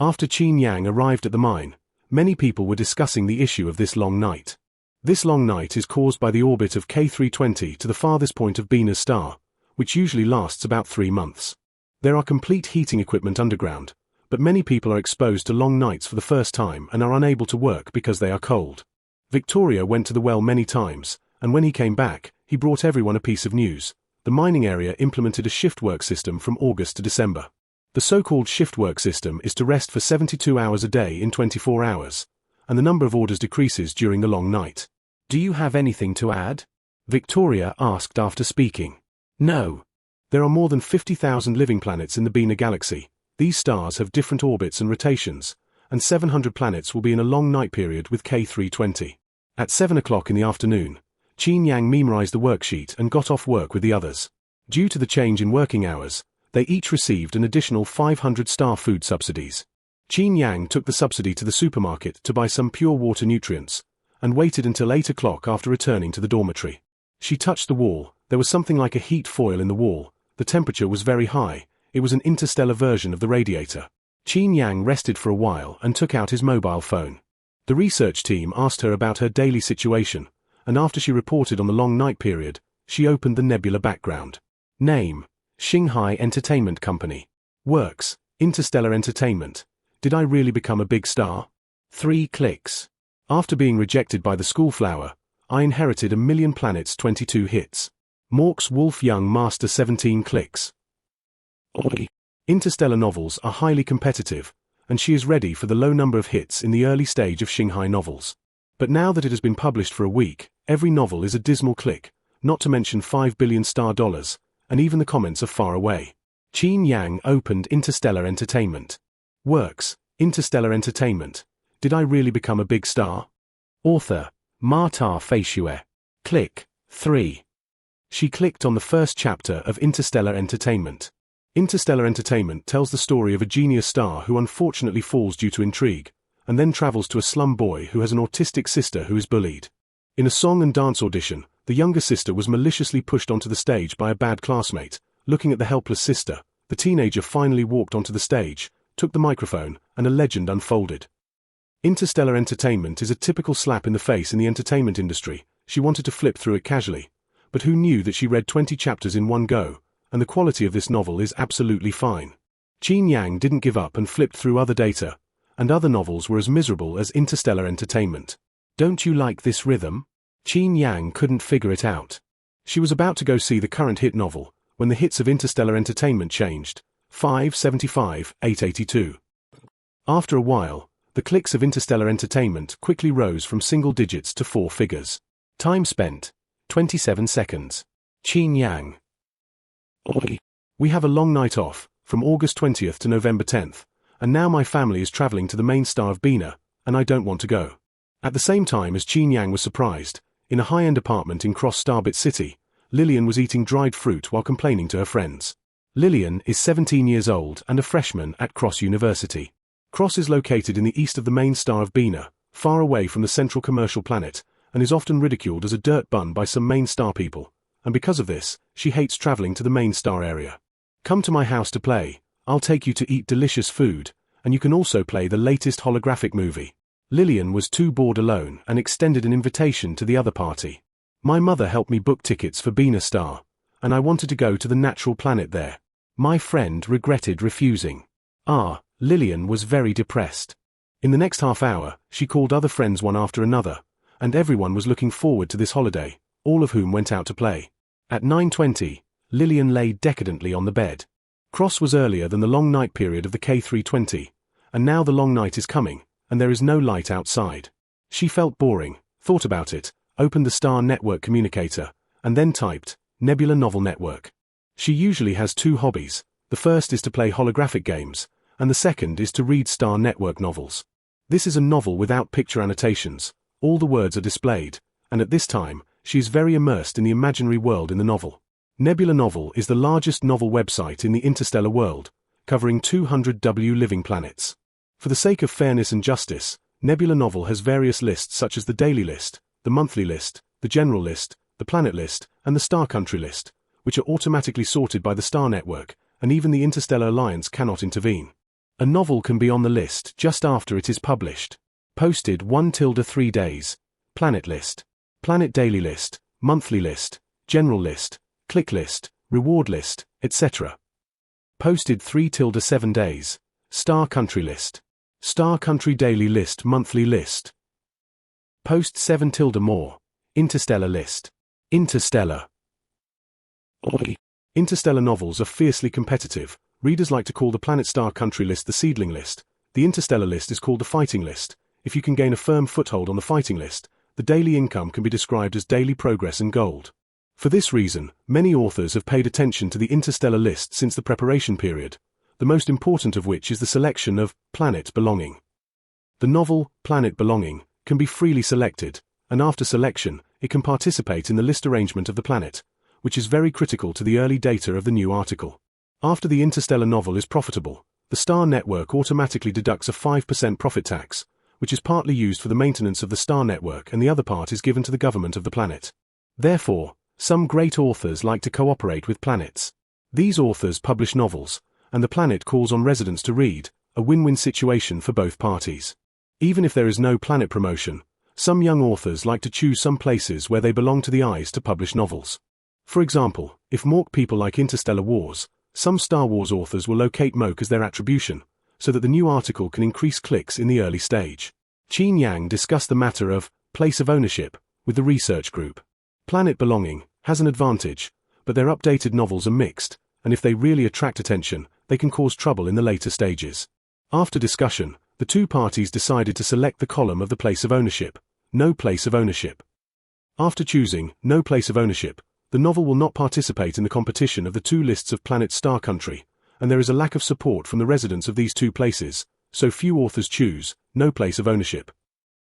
After Qin Yang arrived at the mine, many people were discussing the issue of this long night. This long night is caused by the orbit of K320 to the farthest point of Venus star, which usually lasts about 3 months. There are complete heating equipment underground, but many people are exposed to long nights for the first time and are unable to work because they are cold. Victoria went to the well many times, and when he came back, he brought everyone a piece of news. The mining area implemented a shift work system from August to December. The so-called shift work system is to rest for 72 hours a day in 24 hours, and the number of orders decreases during the long night. Do you have anything to add? Victoria asked after speaking. No. There are more than 50,000 living planets in the Bina galaxy. These stars have different orbits and rotations, and 700 planets will be in a long night period with K320. At 7 o'clock in the afternoon, Qin Yang memorized the worksheet and got off work with the others. Due to the change in working hours, they each received an additional 500 star food subsidies. Qin Yang took the subsidy to the supermarket to buy some pure water nutrients, and waited until 8 o'clock after returning to the dormitory. She touched the wall. There was something like a heat foil in the wall. The temperature was very high. It was an interstellar version of the radiator. Qin Yang rested for a while and took out his mobile phone. The research team asked her about her daily situation, and after she reported on the long night period, she opened the nebula background. Name: Shanghai Entertainment Company. Works: Interstellar Entertainment. Did I really become a big star? 3 clicks. After being rejected by the schoolflower, I inherited 1,000,000 planets 22 hits. Mork's Wolf Young Master 17 clicks. Interstellar novels are highly competitive, and she is ready for the low number of hits in the early stage of Shanghai novels. But now that it has been published for a week, every novel is a dismal click, not to mention $5 billion dollars, and even the comments are far away. Qin Yang opened Interstellar Entertainment. Works: Interstellar Entertainment. Did I really become a big star? Author: Marta Feishue. Click 3. She clicked on the first chapter of Interstellar Entertainment. Interstellar Entertainment tells the story of a genius star who unfortunately falls due to intrigue, and then travels to a slum boy who has an autistic sister who is bullied. In a song and dance audition, the younger sister was maliciously pushed onto the stage by a bad classmate. Looking at the helpless sister, the teenager finally walked onto the stage, took the microphone, and a legend unfolded. Interstellar Entertainment is a typical slap in the face in the entertainment industry. She wanted to flip through it casually, but who knew that she read 20 chapters in one go, and the quality of this novel is absolutely fine. Qin Yang didn't give up and flipped through other data, and other novels were as miserable as Interstellar Entertainment. Don't you like this rhythm? Qin Yang couldn't figure it out. She was about to go see the current hit novel, when the hits of Interstellar Entertainment changed. 575, 882. After a while, the clicks of Interstellar Entertainment quickly rose from single digits to 4 figures. Time spent: 27 seconds. Qin Yang. We have a long night off, from August 20th to November 10th, and now my family is traveling to the main star of Bina, and I don't want to go. At the same time as Qin Yang was surprised, in a high-end apartment in Cross Starbit City, Lillian was eating dried fruit while complaining to her friends. Lillian is 17 years old and a freshman at Cross University. Cross is located in the east of the main star of Bina, far away from the central commercial planet, and is often ridiculed as a dirt bun by some main star people, and because of this, she hates traveling to the main star area. Come to my house to play. I'll take you to eat delicious food, and you can also play the latest holographic movie. Lillian was too bored alone and extended an invitation to the other party. My mother helped me book tickets for Bina Star, and I wanted to go to the natural planet there. My friend regretted refusing. Lillian was very depressed. In the next half hour, she called other friends one after another, and everyone was looking forward to this holiday, all of whom went out to play. At 9:20, Lillian lay decadently on the bed. Cross was earlier than the long night period of the K320, and now the long night is coming, and there is no light outside. She felt boring, thought about it, opened the Star Network communicator, and then typed, Nebula Novel Network. She usually has 2 hobbies. The first is to play holographic games, and the second is to read Star Network novels. This is a novel without picture annotations. All the words are displayed, and at this time, she is very immersed in the imaginary world in the novel. Nebula Novel is the largest novel website in the interstellar world, covering 200 living planets. For the sake of fairness and justice, Nebula Novel has various lists such as the daily list, the monthly list, the general list, the planet list, and the star country list, which are automatically sorted by the Star Network, and even the Interstellar Alliance cannot intervene. A novel can be on the list just after it is published. Posted 1-3 days. Planet list. Planet daily list, monthly list, general list, click list, reward list, etc. Posted 3-7 days. Star country list. Star country daily list, monthly list. Post 7 more. Interstellar list. Interstellar. Interstellar novels are fiercely competitive. Readers like to call the Planet Star country list the seedling list. The Interstellar list is called the fighting list. If you can gain a firm foothold on the fighting list, the daily income can be described as daily progress and gold. For this reason, many authors have paid attention to the Interstellar list since the preparation period, the most important of which is the selection of Planet Belonging. The novel, Planet Belonging, can be freely selected, and after selection, it can participate in the list arrangement of the planet, which is very critical to the early data of the new article. After the Interstellar novel is profitable, the Star Network automatically deducts a 5% profit tax, which is partly used for the maintenance of the Star Network and the other part is given to the government of the planet. Therefore, some great authors like to cooperate with planets. These authors publish novels, and the planet calls on residents to read, a win-win situation for both parties. Even if there is no planet promotion, some young authors like to choose some places where they belong to the eyes to publish novels. For example, if Mork people like Interstellar Wars, some Star Wars authors will locate Moke as their attribution, so that the new article can increase clicks in the early stage. Qin Yang discussed the matter of place of ownership with the research group. Planet Belonging has an advantage, but their updated novels are mixed, and if they really attract attention, they can cause trouble in the later stages. After discussion, the two parties decided to select the column of the place of ownership, no place of ownership. After choosing no place of ownership, the novel will not participate in the competition of the two lists of Planet Star Country, and there is a lack of support from the residents of these two places, so few authors choose no place of ownership.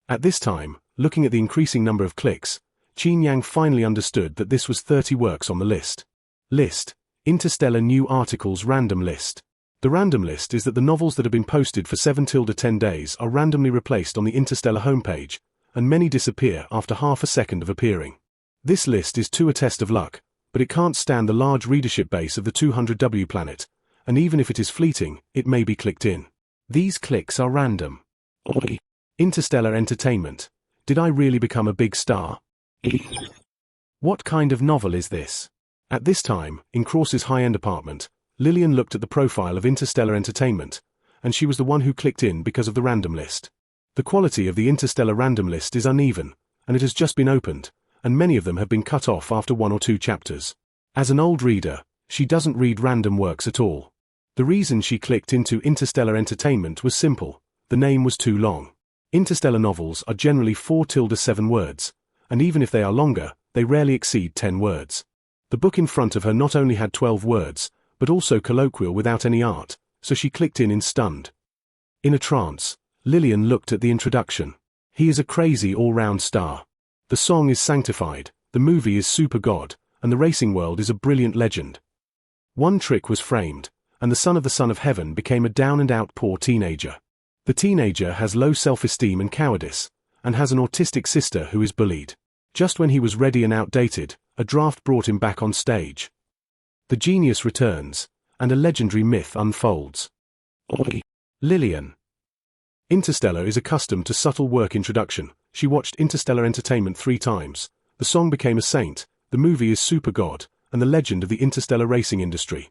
At this time, looking at the increasing number of clicks, Qin Yang finally understood that this was 30 works on the list. List. Interstellar New Articles Random List. The random list is that the novels that have been posted for 7-10 days are randomly replaced on the Interstellar homepage, and many disappear after half a second of appearing. This list is too a test of luck, but it can't stand the large readership base of the 200W planet, and even if it is fleeting, it may be clicked in. These clicks are random. Interstellar Entertainment. Did I really become a big star? What kind of novel is this? At this time, in Cross's high-end apartment, Lillian looked at the profile of Interstellar Entertainment, and she was the one who clicked in because of the random list. The quality of the Interstellar random list is uneven, and it has just been opened, and many of them have been cut off after 1 or 2 chapters. As an old reader, she doesn't read random works at all. The reason she clicked into Interstellar Entertainment was simple: the name was too long. Interstellar novels are generally 4-7 words, and even if they are longer, they rarely exceed 10 words. The book in front of her not only had 12 words, but also colloquial without any art, so she clicked in stunned. In a trance, Lillian looked at the introduction. He is a crazy all-round star. The song is sanctified, the movie is super god, and the racing world is a brilliant legend. One trick was framed, and the son of heaven became a down-and-out poor teenager. The teenager has low self-esteem and cowardice, and has an autistic sister who is bullied. Just when he was ready and outdated, a draft brought him back on stage. The genius returns, and a legendary myth unfolds. Lillian. Interstellar is accustomed to subtle work introduction. She watched Interstellar Entertainment 3 times. The song became a saint, the movie is super god, and the legend of the interstellar racing industry.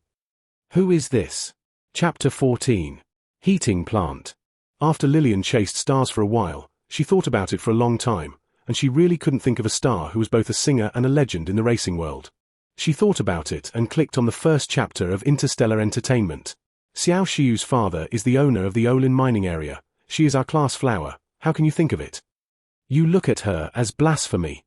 Who is this? Chapter 14. Heating Plant. After Lillian chased stars for a while, she thought about it for a long time, and she really couldn't think of a star who was both a singer and a legend in the racing world. She thought about it and clicked on the first chapter of Interstellar Entertainment. Xiao Xiu's father is the owner of the Olin mining area. She is our class flower. How can you think of it? You look at her as blasphemy.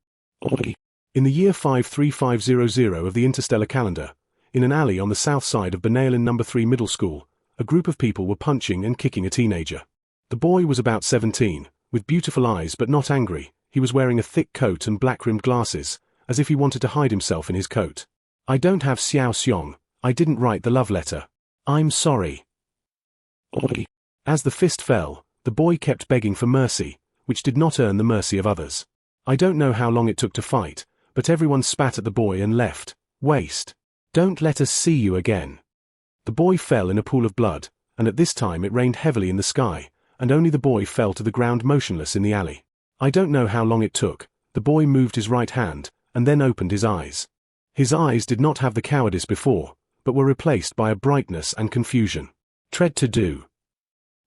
In the year 53500 of the interstellar calendar, in an alley on the south side of Benailin No. 3 Middle School, a group of people were punching and kicking a teenager. The boy was about 17, with beautiful eyes but not angry. He was wearing a thick coat and black-rimmed glasses, as if he wanted to hide himself in his coat. I don't have Xiao Xiong. I didn't write the love letter. I'm sorry. As the fist fell, the boy kept begging for mercy, which did not earn the mercy of others. I don't know how long it took to fight, but everyone spat at the boy and left. Waste. Don't let us see you again. The boy fell in a pool of blood, and at this time it rained heavily in the sky, and only the boy fell to the ground motionless in the alley. I don't know how long it took. The boy moved his right hand, and then opened his eyes. His eyes did not have the cowardice before, but were replaced by a brightness and confusion. Tread to do.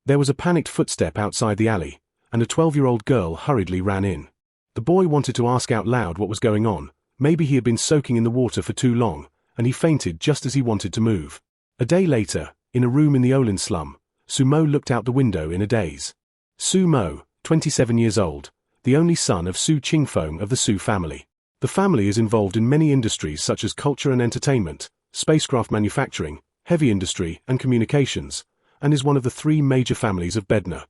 There was a panicked footstep outside the alley, and a 12-year-old girl hurriedly ran in. The boy wanted to ask out loud what was going on. Maybe he had been soaking in the water for too long, and he fainted just as he wanted to move. A day later, in a room in the Olin slum, Sumo looked out the window in a daze. Sumo, 27 years old, the only son of Su Qingfeng of the Su family. The family is involved in many industries such as culture and entertainment, spacecraft manufacturing, heavy industry, and communications, and is one of the 3 major families of Bednar.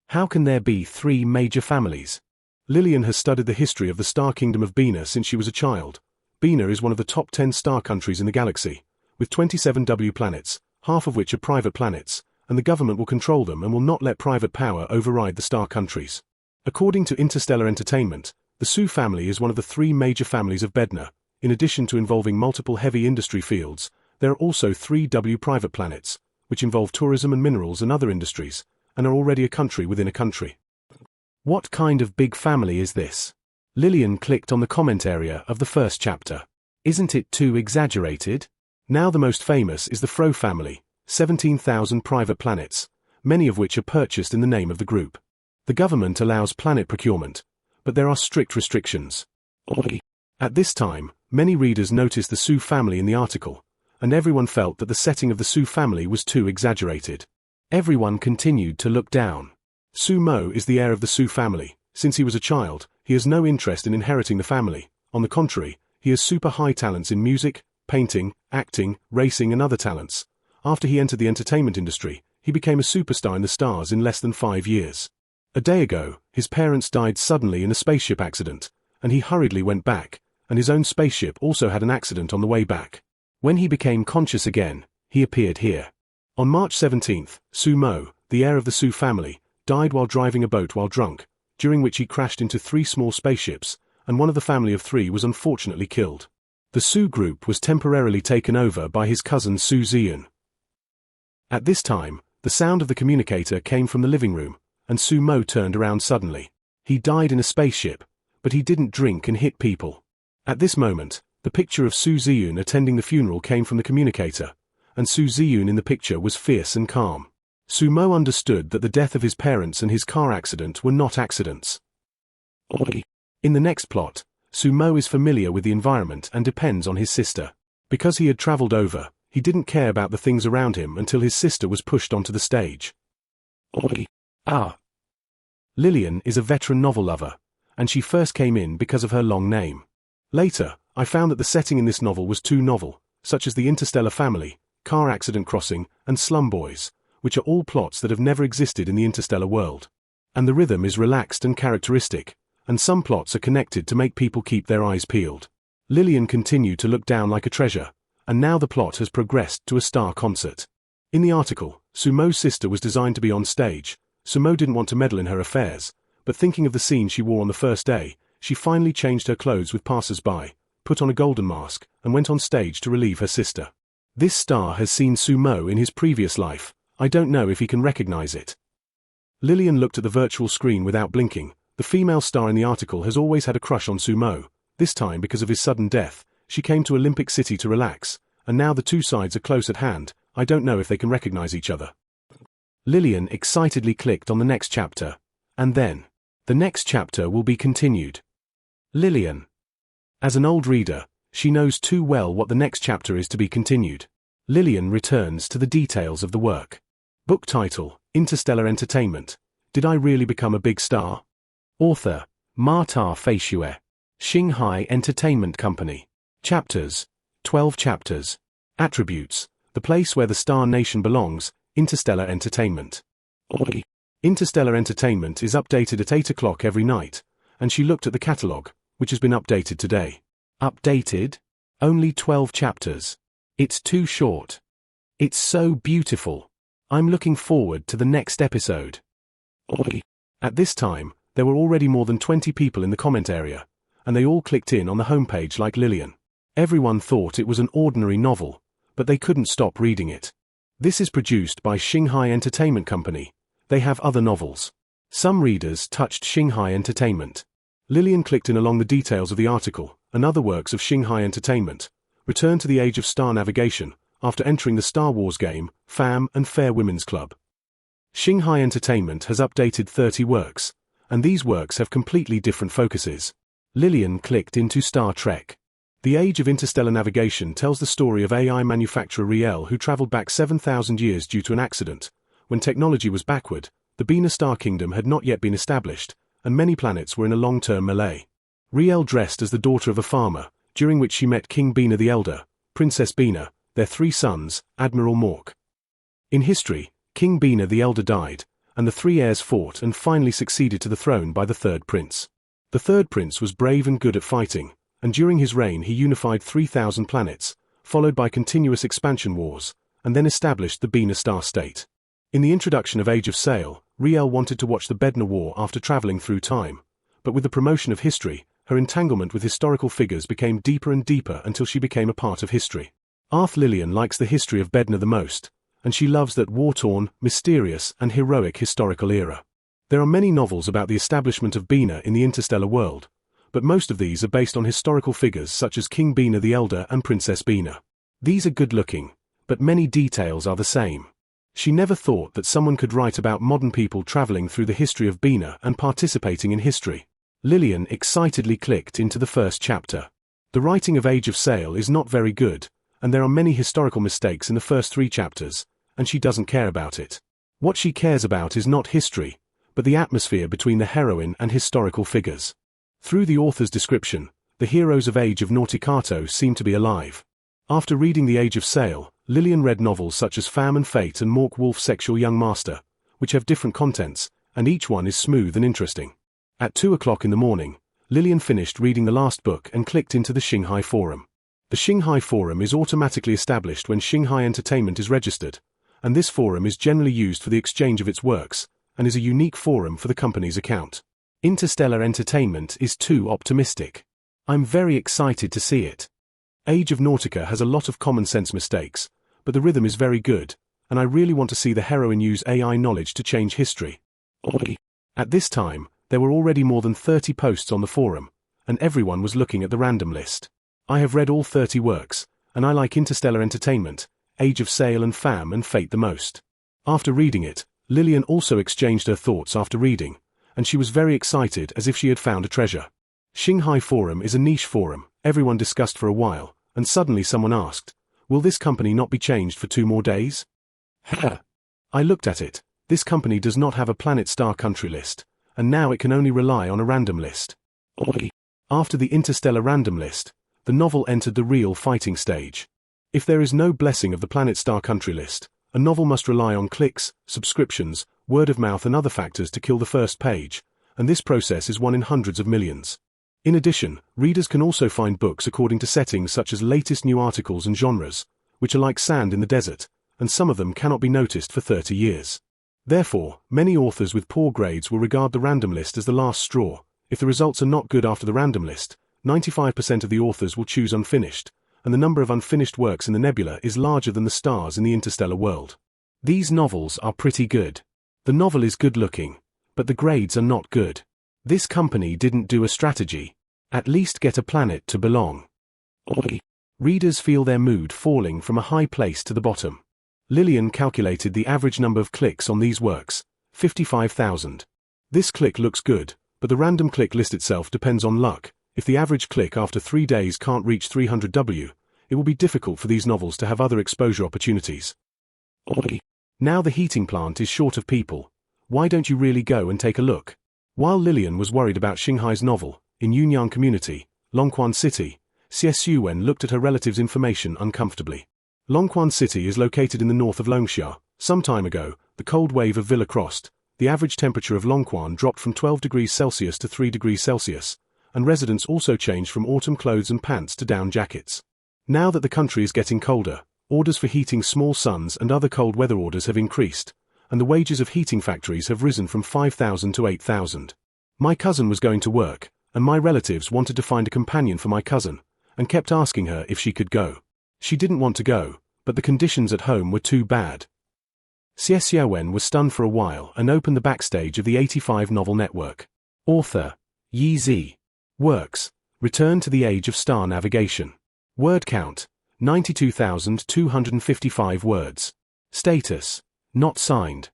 How can there be 3 major families? Lillian has studied the history of the star kingdom of Bednar since she was a child. Bednar is one of the top 10 star countries in the galaxy, with 27 W planets, half of which are private planets, and the government will control them and will not let private power override the star countries. According to Interstellar Entertainment, the Su family is one of the 3 major families of Bednar. In addition to involving multiple heavy industry fields, there are also 3 W private planets, which involve tourism and minerals and other industries, and are already a country within a country. What kind of big family is this? Lillian clicked on the comment area of the first chapter. Isn't it too exaggerated? Now the most famous is the Fro family, 17,000 private planets, many of which are purchased in the name of the group. The government allows planet procurement, but there are strict restrictions. At this time, many readers noticed the Su family in the article, and everyone felt that the setting of the Su family was too exaggerated. Everyone continued to look down. Sumo is the heir of the Su family. Since he was a child, he has no interest in inheriting the family. On the contrary, he has super high talents in music, painting, acting, racing and other talents. After he entered the entertainment industry, he became a superstar in the stars in less than 5 years. A day ago, his parents died suddenly in a spaceship accident, and he hurriedly went back, and his own spaceship also had an accident on the way back. When he became conscious again, he appeared here. On March 17th, Sumo, the heir of the Su family, died while driving a boat while drunk, during which he crashed into 3 small spaceships, and one of the family of 3 was unfortunately killed. The Su group was temporarily taken over by his cousin Su Ziyun. At this time, the sound of the communicator came from the living room, and Sumo turned around suddenly. He died in a spaceship, but he didn't drink and hit people. At this moment, the picture of Su Ziyun attending the funeral came from the communicator, and Su Ziyun in the picture was fierce and calm. Sumo understood that the death of his parents and his car accident were not accidents. In the next plot, Sumo is familiar with the environment and depends on his sister. Because he had traveled over, he didn't care about the things around him until his sister was pushed onto the stage. Lillian is a veteran novel lover, and she first came in because of her long name. Later, I found that the setting in this novel was too novel, such as the interstellar family, car accident crossing, and slum boys, which are all plots that have never existed in the interstellar world. And the rhythm is relaxed and characteristic, and some plots are connected to make people keep their eyes peeled. Lillian continued to look down like a treasure, and now the plot has progressed to a star concert. In the article, Sumo's sister was designed to be on stage. Sumo didn't want to meddle in her affairs, but thinking of the scene she wore on the first day, she finally changed her clothes with passers-by, put on a golden mask, and went on stage to relieve her sister. This star has seen Sumo in his previous life. I don't know if he can recognize it. Lillian looked at the virtual screen without blinking. The female star in the article has always had a crush on Sumo. This time, because of his sudden death, she came to Olympic City to relax, and now the two sides are close at hand. I don't know if they can recognize each other. Lillian excitedly clicked on the next chapter, and then, the next chapter will be continued. Lillian. As an old reader, she knows too well what the next chapter is to be continued. Lillian returns to the details of the work. Book title, Interstellar Entertainment. Did I really become a big star? Author, Ma-Ta Feishue. Shanghai Entertainment Company. Chapters, 12 chapters. Attributes, the place where the Star Nation belongs, Interstellar Entertainment. Interstellar Entertainment is updated at 8 o'clock every night, and she looked at the catalogue, which has been updated today. Updated? Only 12 chapters. It's too short. It's so beautiful. I'm looking forward to the next episode. At this time, there were already more than 20 people in the comment area, and they all clicked in on the homepage like Lillian. Everyone thought it was an ordinary novel, but they couldn't stop reading it. This is produced by Shanghai Entertainment Company. They have other novels. Some readers touched Shanghai Entertainment. Lillian clicked in along the details of the article, and other works of Shanghai Entertainment return to the age of star navigation after entering the Star Wars game, Fam and Fair Women's Club. Shanghai Entertainment has updated 30 works, and these works have completely different focuses. Lillian clicked into Star Trek. The Age of Interstellar Navigation tells the story of AI manufacturer Riel who traveled back 7,000 years due to an accident. When technology was backward, the Bina star kingdom had not yet been established, and many planets were in a long-term melee. Riel dressed as the daughter of a farmer, during which she met King Bina the Elder, Princess Bina, their 3 sons, Admiral Mork. In history, King Bina the Elder died, and the 3 heirs fought and finally succeeded to the throne by the 3rd prince. The 3rd prince was brave and good at fighting, and during his reign he unified 3,000 planets, followed by continuous expansion wars, and then established the Bina star state. In the introduction of Age of Sail, Riel wanted to watch the Bednar War after traveling through time, but with the promotion of history, her entanglement with historical figures became deeper and deeper until she became a part of history. Lillian likes the history of Bednar the most, and she loves that war-torn, mysterious, and heroic historical era. There are many novels about the establishment of Bina in the interstellar world, but most of these are based on historical figures such as King Bina the Elder and Princess Bina. These are good-looking, but many details are the same. She never thought that someone could write about modern people traveling through the history of Bina and participating in history. Lillian excitedly clicked into the first chapter. The writing of Age of Sail is not very good, and there are many historical mistakes in the first 3 chapters, and she doesn't care about it. What she cares about is not history, but the atmosphere between the heroine and historical figures. Through the author's description, the heroes of Age of Nauticato seem to be alive. After reading The Age of Sail, Lillian read novels such as Fam and Fate and Mork Wolf's Sexual Young Master, which have different contents, and each one is smooth and interesting. At 2 o'clock in the morning, Lillian finished reading the last book and clicked into the Shanghai Forum. The Shanghai Forum is automatically established when Shanghai Entertainment is registered, and this forum is generally used for the exchange of its works, and is a unique forum for the company's account. Interstellar Entertainment is too optimistic. I'm very excited to see it. Age of Nautica has a lot of common sense mistakes, but the rhythm is very good, and I really want to see the heroine use AI knowledge to change history. At this time, there were already more than 30 posts on the forum, and everyone was looking at the random list. I have read all 30 works, and I like Interstellar Entertainment, Age of Sail and Fam and Fate the most. After reading it, Lillian also exchanged her thoughts after reading, and she was very excited as if she had found a treasure. Shanghai Forum is a niche forum, everyone discussed for a while, and suddenly someone asked, will this company not be changed for 2 more days? I looked at it, this company does not have a planet star country list, and now it can only rely on a random list. After the interstellar random list, the novel entered the real fighting stage. If there is no blessing of the planet star country list, a novel must rely on clicks, subscriptions, word of mouth and other factors to kill the first page, and this process is one in hundreds of millions. In addition, readers can also find books according to settings such as latest new articles and genres, which are like sand in the desert, and some of them cannot be noticed for 30 years. Therefore, many authors with poor grades will regard the random list as the last straw. If the results are not good after the random list, 95% of the authors will choose unfinished, and the number of unfinished works in the nebula is larger than the stars in the interstellar world. These novels are pretty good. The novel is good-looking, but the grades are not good. This company didn't do a strategy. At least get a planet to belong. Readers feel their mood falling from a high place to the bottom. Lillian calculated the average number of clicks on these works, 55,000. This click looks good, but the random click list itself depends on luck. If the average click after 3 days can't reach 300W, it will be difficult for these novels to have other exposure opportunities. Now the heating plant is short of people. Why don't you really go and take a look? While Lillian was worried about Shanghai's novel, in Yunnan Community, Longquan City, Xie looked at her relative's information uncomfortably. Longquan City is located in the north of Longsha. Some time ago, the cold wave of Villa crossed. The average temperature of Longquan dropped from 12 degrees Celsius to 3 degrees Celsius, and residents also changed from autumn clothes and pants to down jackets. Now that the country is getting colder, orders for heating small suns and other cold weather orders have increased, and the wages of heating factories have risen from 5,000 to 8,000. My cousin was going to work, and my relatives wanted to find a companion for my cousin, and kept asking her if she could go. She didn't want to go, but the conditions at home were too bad. Xie Xiaowen was stunned for a while and opened the backstage of the 85 novel network. Author, Yi Zi. Works, Return to the Age of Star Navigation. Word count, 92,255 words. Status, not signed.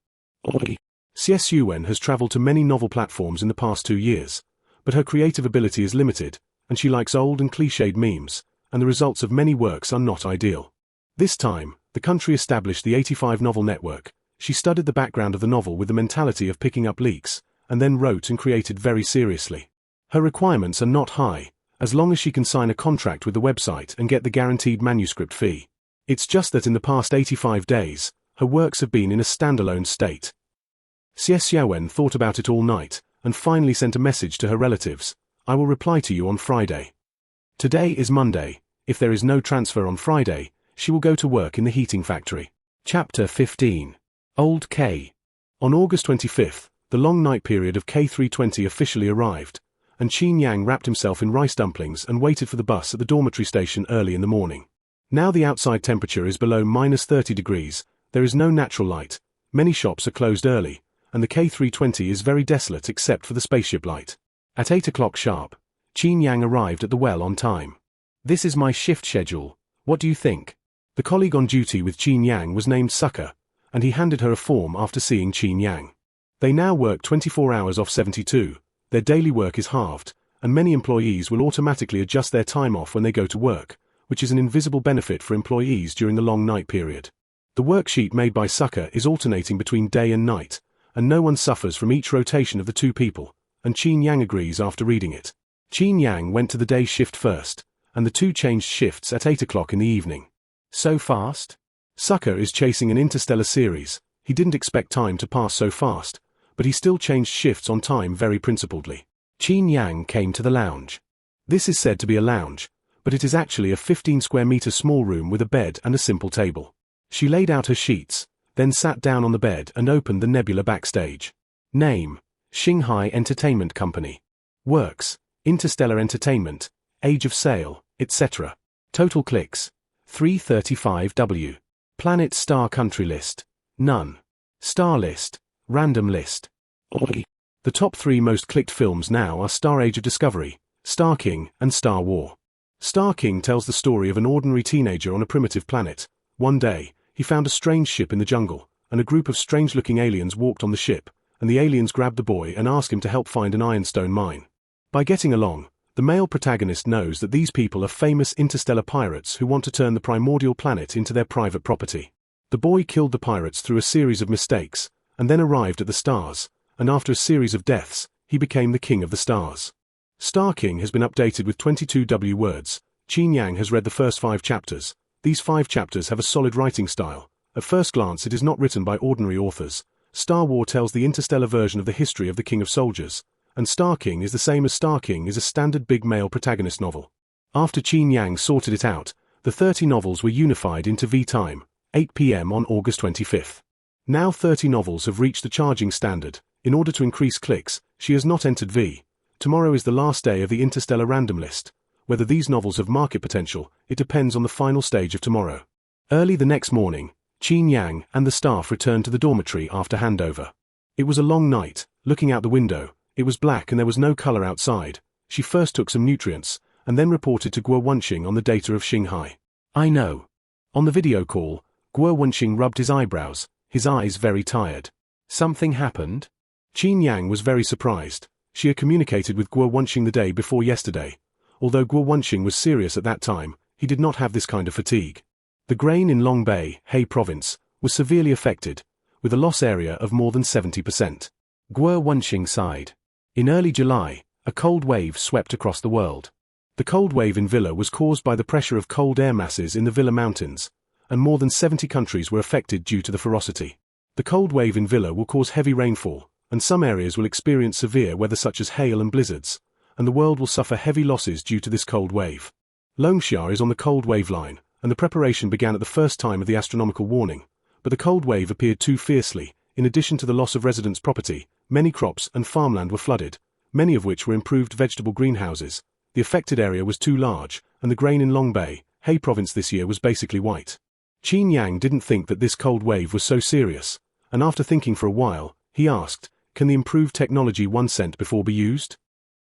Xie Xiaowen has traveled to many novel platforms in the past 2 years, but her creative ability is limited, and she likes old and cliched memes, and the results of many works are not ideal. This time, the country established the 85 novel network. She studied the background of the novel with the mentality of picking up leaks, and then wrote and created very seriously. Her requirements are not high, as long as she can sign a contract with the website and get the guaranteed manuscript fee. It's just that in the past 85 days, her works have been in a standalone state. Xie Xiaowen thought about it all night, and finally sent a message to her relatives. I will reply to you on Friday. Today is Monday. If there is no transfer on Friday, she will go to work in the heating factory. Chapter 15. Old K. On August 25th, the long night period of K320 officially arrived, and Qin Yang wrapped himself in rice dumplings and waited for the bus at the dormitory station early in the morning. Now the outside temperature is below -30 degrees, there is no natural light, many shops are closed early, and the K320 is very desolate except for the spaceship light. At 8 o'clock sharp, Qin Yang arrived at the well on time. This is my shift schedule, what do you think? The colleague on duty with Qin Yang was named Sucker, and he handed her a form after seeing Qin Yang. They now work 24 hours off 72, their daily work is halved, and many employees will automatically adjust their time off when they go to work, which is an invisible benefit for employees during the long night period. The worksheet made by Sucker is alternating between day and night, and no one suffers from each rotation of the two people, and Qin Yang agrees after reading it. Qin Yang went to the day shift first, and the two changed shifts at 8 o'clock in the evening. So fast? Sucker is chasing an interstellar series. He didn't expect time to pass so fast, but he still changed shifts on time very principledly. Qin Yang came to the lounge. This is said to be a lounge, but it is actually a 15 square meter small room with a bed and a simple table. She laid out her sheets, then sat down on the bed and opened the nebula backstage. Name, Shanghai Entertainment Company. Works, Interstellar Entertainment, Age of Sail, etc. Total clicks, 335W. Planet Star Country List, none. Star List, Random List. The top 3 most clicked films now are Star Age of Discovery, Star King, and Star War. Star King tells the story of an ordinary teenager on a primitive planet. One day, he found a strange ship in the jungle, and a group of strange-looking aliens walked on the ship, and the aliens grabbed the boy and asked him to help find an ironstone mine. By getting along, the male protagonist knows that these people are famous interstellar pirates who want to turn the primordial planet into their private property. The boy killed the pirates through a series of mistakes, and then arrived at the stars, and after a series of deaths, he became the king of the stars. Star King has been updated with 22W words. Qin Yang has read the first 5 chapters. These 5 chapters have a solid writing style. At first glance it is not written by ordinary authors. Star War tells the interstellar version of the history of the King of Soldiers, and Star King is the same as Star King is a standard big male protagonist novel. After Qin Yang sorted it out, the 30 novels were unified into V-Time, 8 p.m. on August 25th. Now 30 novels have reached the charging standard. In order to increase clicks, she has not entered V. Tomorrow is the last day of the Interstellar Random List. Whether these novels have market potential, it depends on the final stage of tomorrow. Early the next morning, Qin Yang and the staff returned to the dormitory after handover. It was a long night. Looking out the window, it was black and there was no color outside. She first took some nutrients, and then reported to Guo Wenxing on the data of Shanghai. I know. On the video call, Guo Wenxing rubbed his eyebrows, his eyes very tired. Something happened? Qin Yang was very surprised. She had communicated with Guo Wenxing the day before yesterday. Although Guo Wenxing was serious at that time, he did not have this kind of fatigue. The grain in Longbei, Hebei province, was severely affected, with a loss area of more than 70%. Guo Wenxing sighed. In early July, a cold wave swept across the world. The cold wave in Villa was caused by the pressure of cold air masses in the Villa Mountains, and more than 70 countries were affected due to the ferocity. The cold wave in Villa will cause heavy rainfall, and some areas will experience severe weather such as hail and blizzards, and the world will suffer heavy losses due to this cold wave. Longxia is on the cold wave line, and the preparation began at the first time of the astronomical warning, but the cold wave appeared too fiercely. In addition to the loss of residents' property, many crops and farmland were flooded, many of which were improved vegetable greenhouses. The affected area was too large, and the grain in Longbei, Hebei province this year was basically white. Qin Yang didn't think that this cold wave was so serious, and after thinking for a while, he asked, "Can the improved technology once sent before be used?"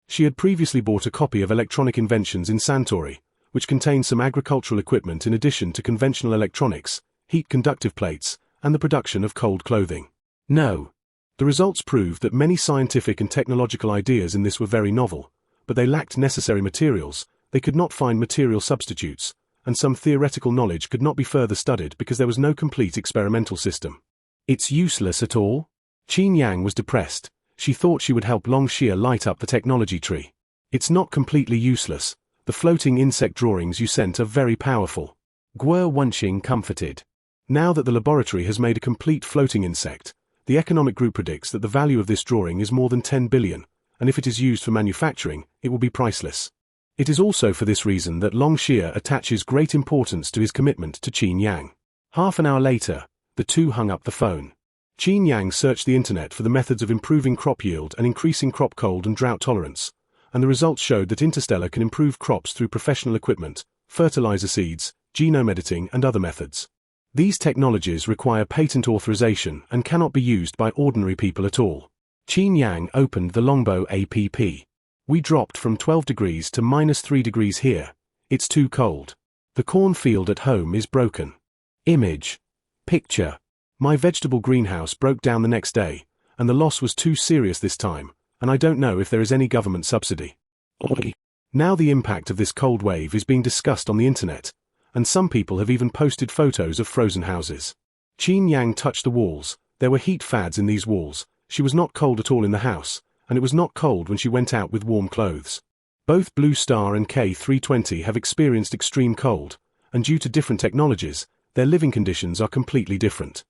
She had previously bought a copy of Electronic Inventions in Santori, which contained some agricultural equipment in addition to conventional electronics, heat-conductive plates, and the production of cold clothing. No. The results proved that many scientific and technological ideas in this were very novel, but they lacked necessary materials, they could not find material substitutes, and some theoretical knowledge could not be further studied because there was no complete experimental system. It's useless at all? Qin Yang was depressed. She thought she would help Long Xia light up the technology tree. It's not completely useless. The floating insect drawings you sent are very powerful. Guo Wenqing comforted. Now that the laboratory has made a complete floating insect, the economic group predicts that the value of this drawing is more than 10 billion, and if it is used for manufacturing, it will be priceless. It is also for this reason that Long Xia attaches great importance to his commitment to Qin Yang. Half an hour later, the two hung up the phone. Qin Yang searched the internet for the methods of improving crop yield and increasing crop cold and drought tolerance, and the results showed that Interstellar can improve crops through professional equipment, fertilizer seeds, genome editing, and other methods. These technologies require patent authorization and cannot be used by ordinary people at all. Qin Yang opened the Longbow app. We dropped from 12 degrees to -3 degrees here. It's too cold. The cornfield at home is broken. Image. Picture. My vegetable greenhouse broke down the next day, and the loss was too serious this time, and I don't know if there is any government subsidy. Now the impact of this cold wave is being discussed on the internet, and some people have even posted photos of frozen houses. Qin Yang touched the walls. There were heat fads in these walls. She was not cold at all in the house, and it was not cold when she went out with warm clothes. Both Blue Star and K320 have experienced extreme cold, and due to different technologies, their living conditions are completely different.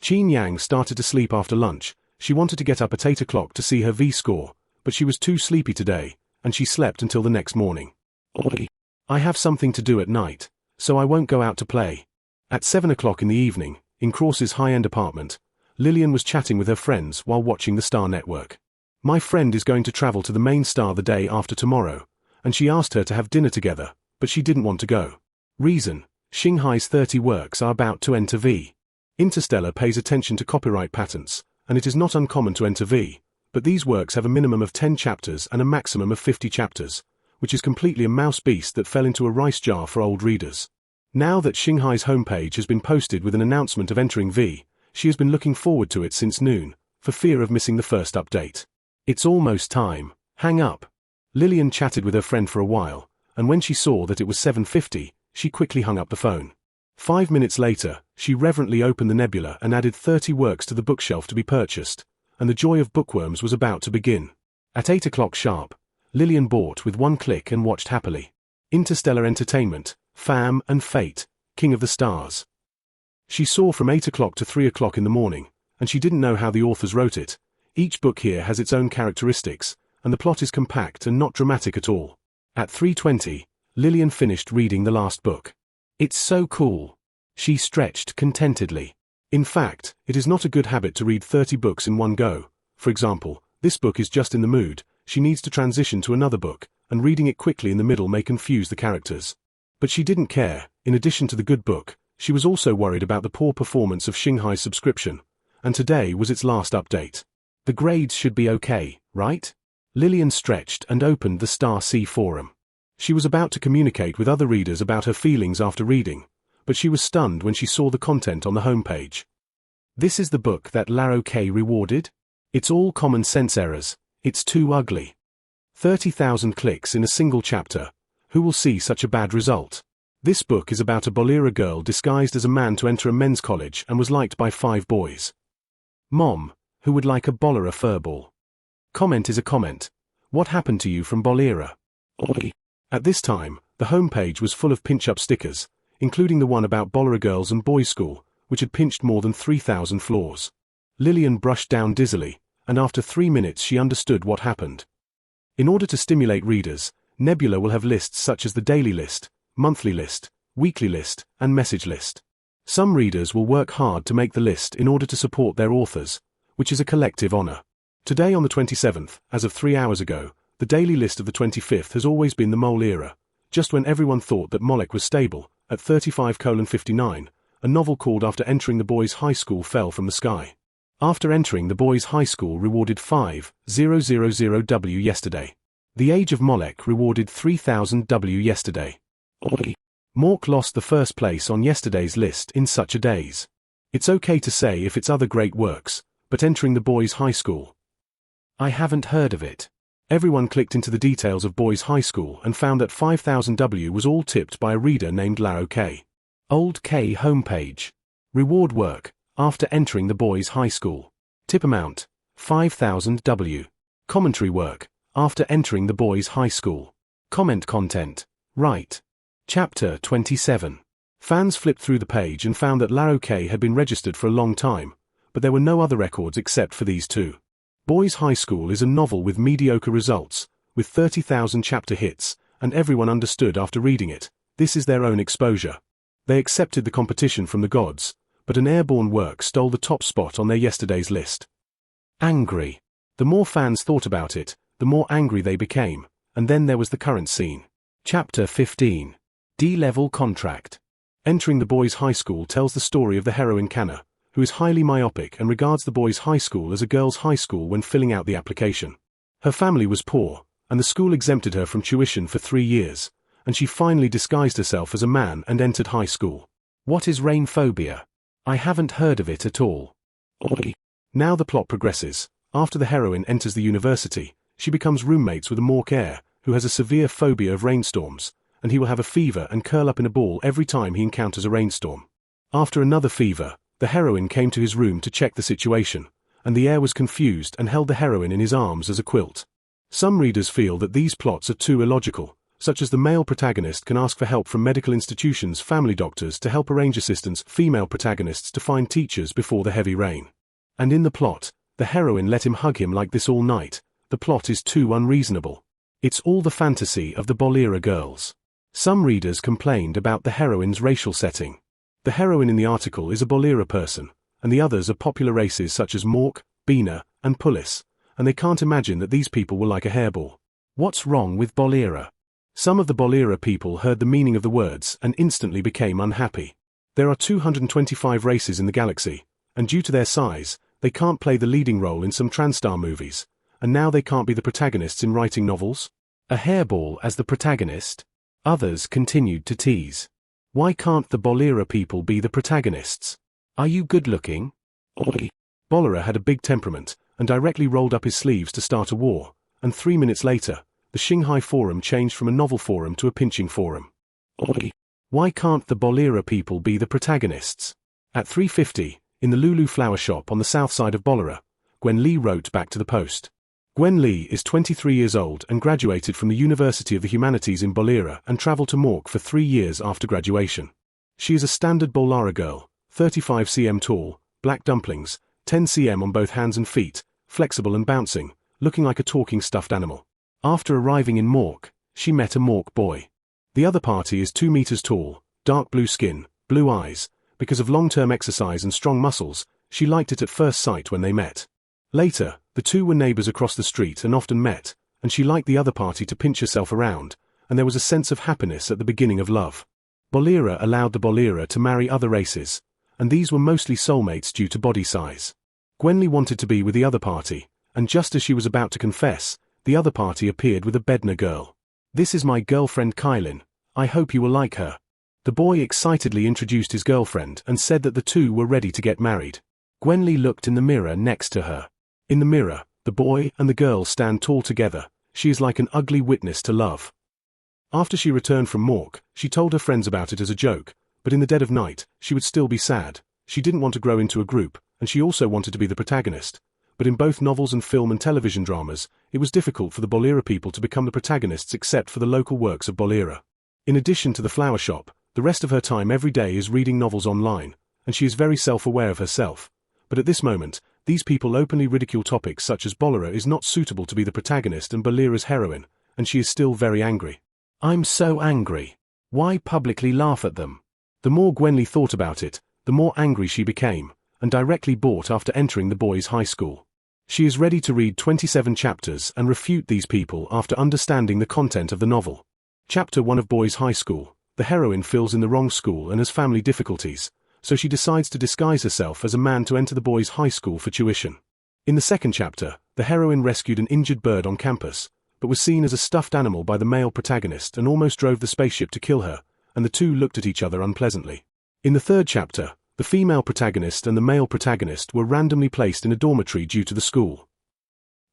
Qin Yang started to sleep after lunch. She wanted to get up at 8 o'clock to see her V score, but she was too sleepy today, and she slept until the next morning. I have something to do at night, so I won't go out to play. At 7 o'clock in the evening, in Cross's high-end apartment, Lillian was chatting with her friends while watching the Star Network. My friend is going to travel to the main star the day after tomorrow, and she asked her to have dinner together, but she didn't want to go. Reason: Xinghai's 30 works are about to enter V. Interstellar pays attention to copyright patents, and it is not uncommon to enter V, but these works have a minimum of 10 chapters and a maximum of 50 chapters, which is completely a mouse beast that fell into a rice jar for old readers. Now that Xinghai's homepage has been posted with an announcement of entering V, she has been looking forward to it since noon, for fear of missing the first update. It's almost time. Hang up. Lillian chatted with her friend for a while, and when she saw that it was 7:50, she quickly hung up the phone. 5 minutes later, she reverently opened the nebula and added 30 works to the bookshelf to be purchased, and the joy of bookworms was about to begin. At 8 o'clock sharp, Lillian bought with one click and watched happily. Interstellar Entertainment, Fam and Fate, King of the Stars. She saw from 8 o'clock to 3 o'clock in the morning, and she didn't know how the authors wrote it. Each book here has its own characteristics, and the plot is compact and not dramatic at all. At 3:20, Lillian finished reading the last book. It's so cool. She stretched contentedly. In fact, it is not a good habit to read 30 books in one go. For example, this book is just in the mood, she needs to transition to another book, and reading it quickly in the middle may confuse the characters. But she didn't care. In addition to the good book, she was also worried about the poor performance of Xinghai's subscription, and today was its last update. The grades should be okay, right? Lillian stretched and opened the Star C forum. She was about to communicate with other readers about her feelings after reading, but she was stunned when she saw the content on the homepage. This is the book that Laro K rewarded? It's all common sense errors. It's too ugly. 30,000 clicks in a single chapter. Who will see such a bad result? This book is about a Bolera girl disguised as a man to enter a men's college and was liked by 5 boys. Mom, who would like a Bolera furball? Comment is a comment. What happened to you from Bolera? At this time, the homepage was full of pinch-up stickers, including the one about Bolera girls and boys' school, which had pinched more than 3,000 floors. Lillian brushed down dizzily, and after 3 minutes she understood what happened. In order to stimulate readers, Nebula will have lists such as the daily list, monthly list, weekly list, and message list. Some readers will work hard to make the list in order to support their authors, which is a collective honor. Today on the 27th, as of 3 hours ago, the daily list of the 25th has always been the Mole era, just when everyone thought that Molech was stable, at 35:59, a novel called After Entering the Boys' High School fell from the sky. After entering the boys' high school rewarded 5,000 W yesterday. The Age of Molech rewarded 3,000 W yesterday. Mork lost the first place on yesterday's list in such a days. It's okay to say if it's other great works, but entering the boys' high school. I haven't heard of it. Everyone clicked into the details of boys' high school and found that 5,000 W was all tipped by a reader named Laro K. Old K homepage. Reward work, after entering the boys' high school. Tip amount, 5,000 W. Commentary work, after entering the boys' high school. Comment content, right. Chapter 27. Fans flipped through the page and found that Laro K had been registered for a long time, but there were no other records except for these two. Boys' High School is a novel with mediocre results, with 30,000 chapter hits, and everyone understood after reading it, this is their own exposure. They accepted the competition from the gods, but an airborne work stole the top spot on their yesterday's list. Angry. The more fans thought about it, the more angry they became, and then there was the current scene. Chapter 15. D-Level Contract. Entering the Boys' High School tells the story of the heroine Kanna, who is highly myopic and regards the boys' high school as a girls' high school when filling out the application. Her family was poor, and the school exempted her from tuition for 3 years, and she finally disguised herself as a man and entered high school. What is rain phobia? I haven't heard of it at all. Now the plot progresses. After the heroine enters the university, she becomes roommates with a Mork heir, who has a severe phobia of rainstorms, and he will have a fever and curl up in a ball every time he encounters a rainstorm. After another fever, the heroine came to his room to check the situation, and the heir was confused and held the heroine in his arms as a quilt. Some readers feel that these plots are too illogical, such as the male protagonist can ask for help from medical institutions' family doctors to help arrange assistants, female protagonists to find teachers before the heavy rain. And in the plot, the heroine let him hug him like this all night. The plot is too unreasonable. It's all the fantasy of the Bolera girls. Some readers complained about the heroine's racial setting. The heroine in the article is a Bolera person, and the others are popular races such as Mork, Bina, and Pulis, and they can't imagine that these people were like a hairball. What's wrong with Bolera? Some of the Bolera people heard the meaning of the words and instantly became unhappy. There are 225 races in the galaxy, and due to their size, they can't play the leading role in some Transtar movies, and now they can't be the protagonists in writing novels. A hairball as the protagonist? Others continued to tease. Why can't the Bolera people be the protagonists? Are you good-looking? Bolera had a big temperament, and directly rolled up his sleeves to start a war, and 3 minutes later, the Shanghai forum changed from a novel forum to a pinching forum. Why can't the Bolera people be the protagonists? At 3:50, in the Lulu flower shop on the south side of Bolera, Gwen Lee wrote back to the Post. Gwen Lee is 23 years old and graduated from the University of the Humanities in Bolera and traveled to Mork for 3 years after graduation. She is a standard Bolera girl, 35 cm tall, black dumplings, 10 cm on both hands and feet, flexible and bouncing, looking like a talking stuffed animal. After arriving in Mork, she met a Mork boy. The other party is 2 meters tall, dark blue skin, blue eyes. Because of long-term exercise and strong muscles, she liked it at first sight when they met. Later, the two were neighbors across the street and often met, and she liked the other party to pinch herself around, and there was a sense of happiness at the beginning of love. Bolera allowed the Bolera to marry other races, and these were mostly soulmates due to body size. Gwenly wanted to be with the other party, and just as she was about to confess, the other party appeared with a Bednar girl. "This is my girlfriend Kylin. I hope you will like her." The boy excitedly introduced his girlfriend and said that the two were ready to get married. Gwenly looked in the mirror next to her. In the mirror, the boy and the girl stand tall together. She is like an ugly witness to love. After she returned from Mork, she told her friends about it as a joke, but in the dead of night, she would still be sad. She didn't want to grow into a group, and she also wanted to be the protagonist. But in both novels and film and television dramas, it was difficult for the Bolera people to become the protagonists except for the local works of Bolera. In addition to the flower shop, the rest of her time every day is reading novels online, and she is very self-aware of herself. But at this moment, these people openly ridicule topics such as Bolera is not suitable to be the protagonist and Bolera's heroine, and she is still very angry. I'm so angry. Why publicly laugh at them? The more Gwenly thought about it, the more angry she became, and directly bought after entering the boys' high school. She is ready to read 27 chapters and refute these people after understanding the content of the novel. Chapter 1 of Boys' High School. the heroine fills in the wrong school and has family difficulties, so she decides to disguise herself as a man to enter the boys' high school for tuition. In the second chapter, the heroine rescued an injured bird on campus, but was seen as a stuffed animal by the male protagonist and almost drove the spaceship to kill her, and the two looked at each other unpleasantly. In the third chapter, the female protagonist and the male protagonist were randomly placed in a dormitory due to the school.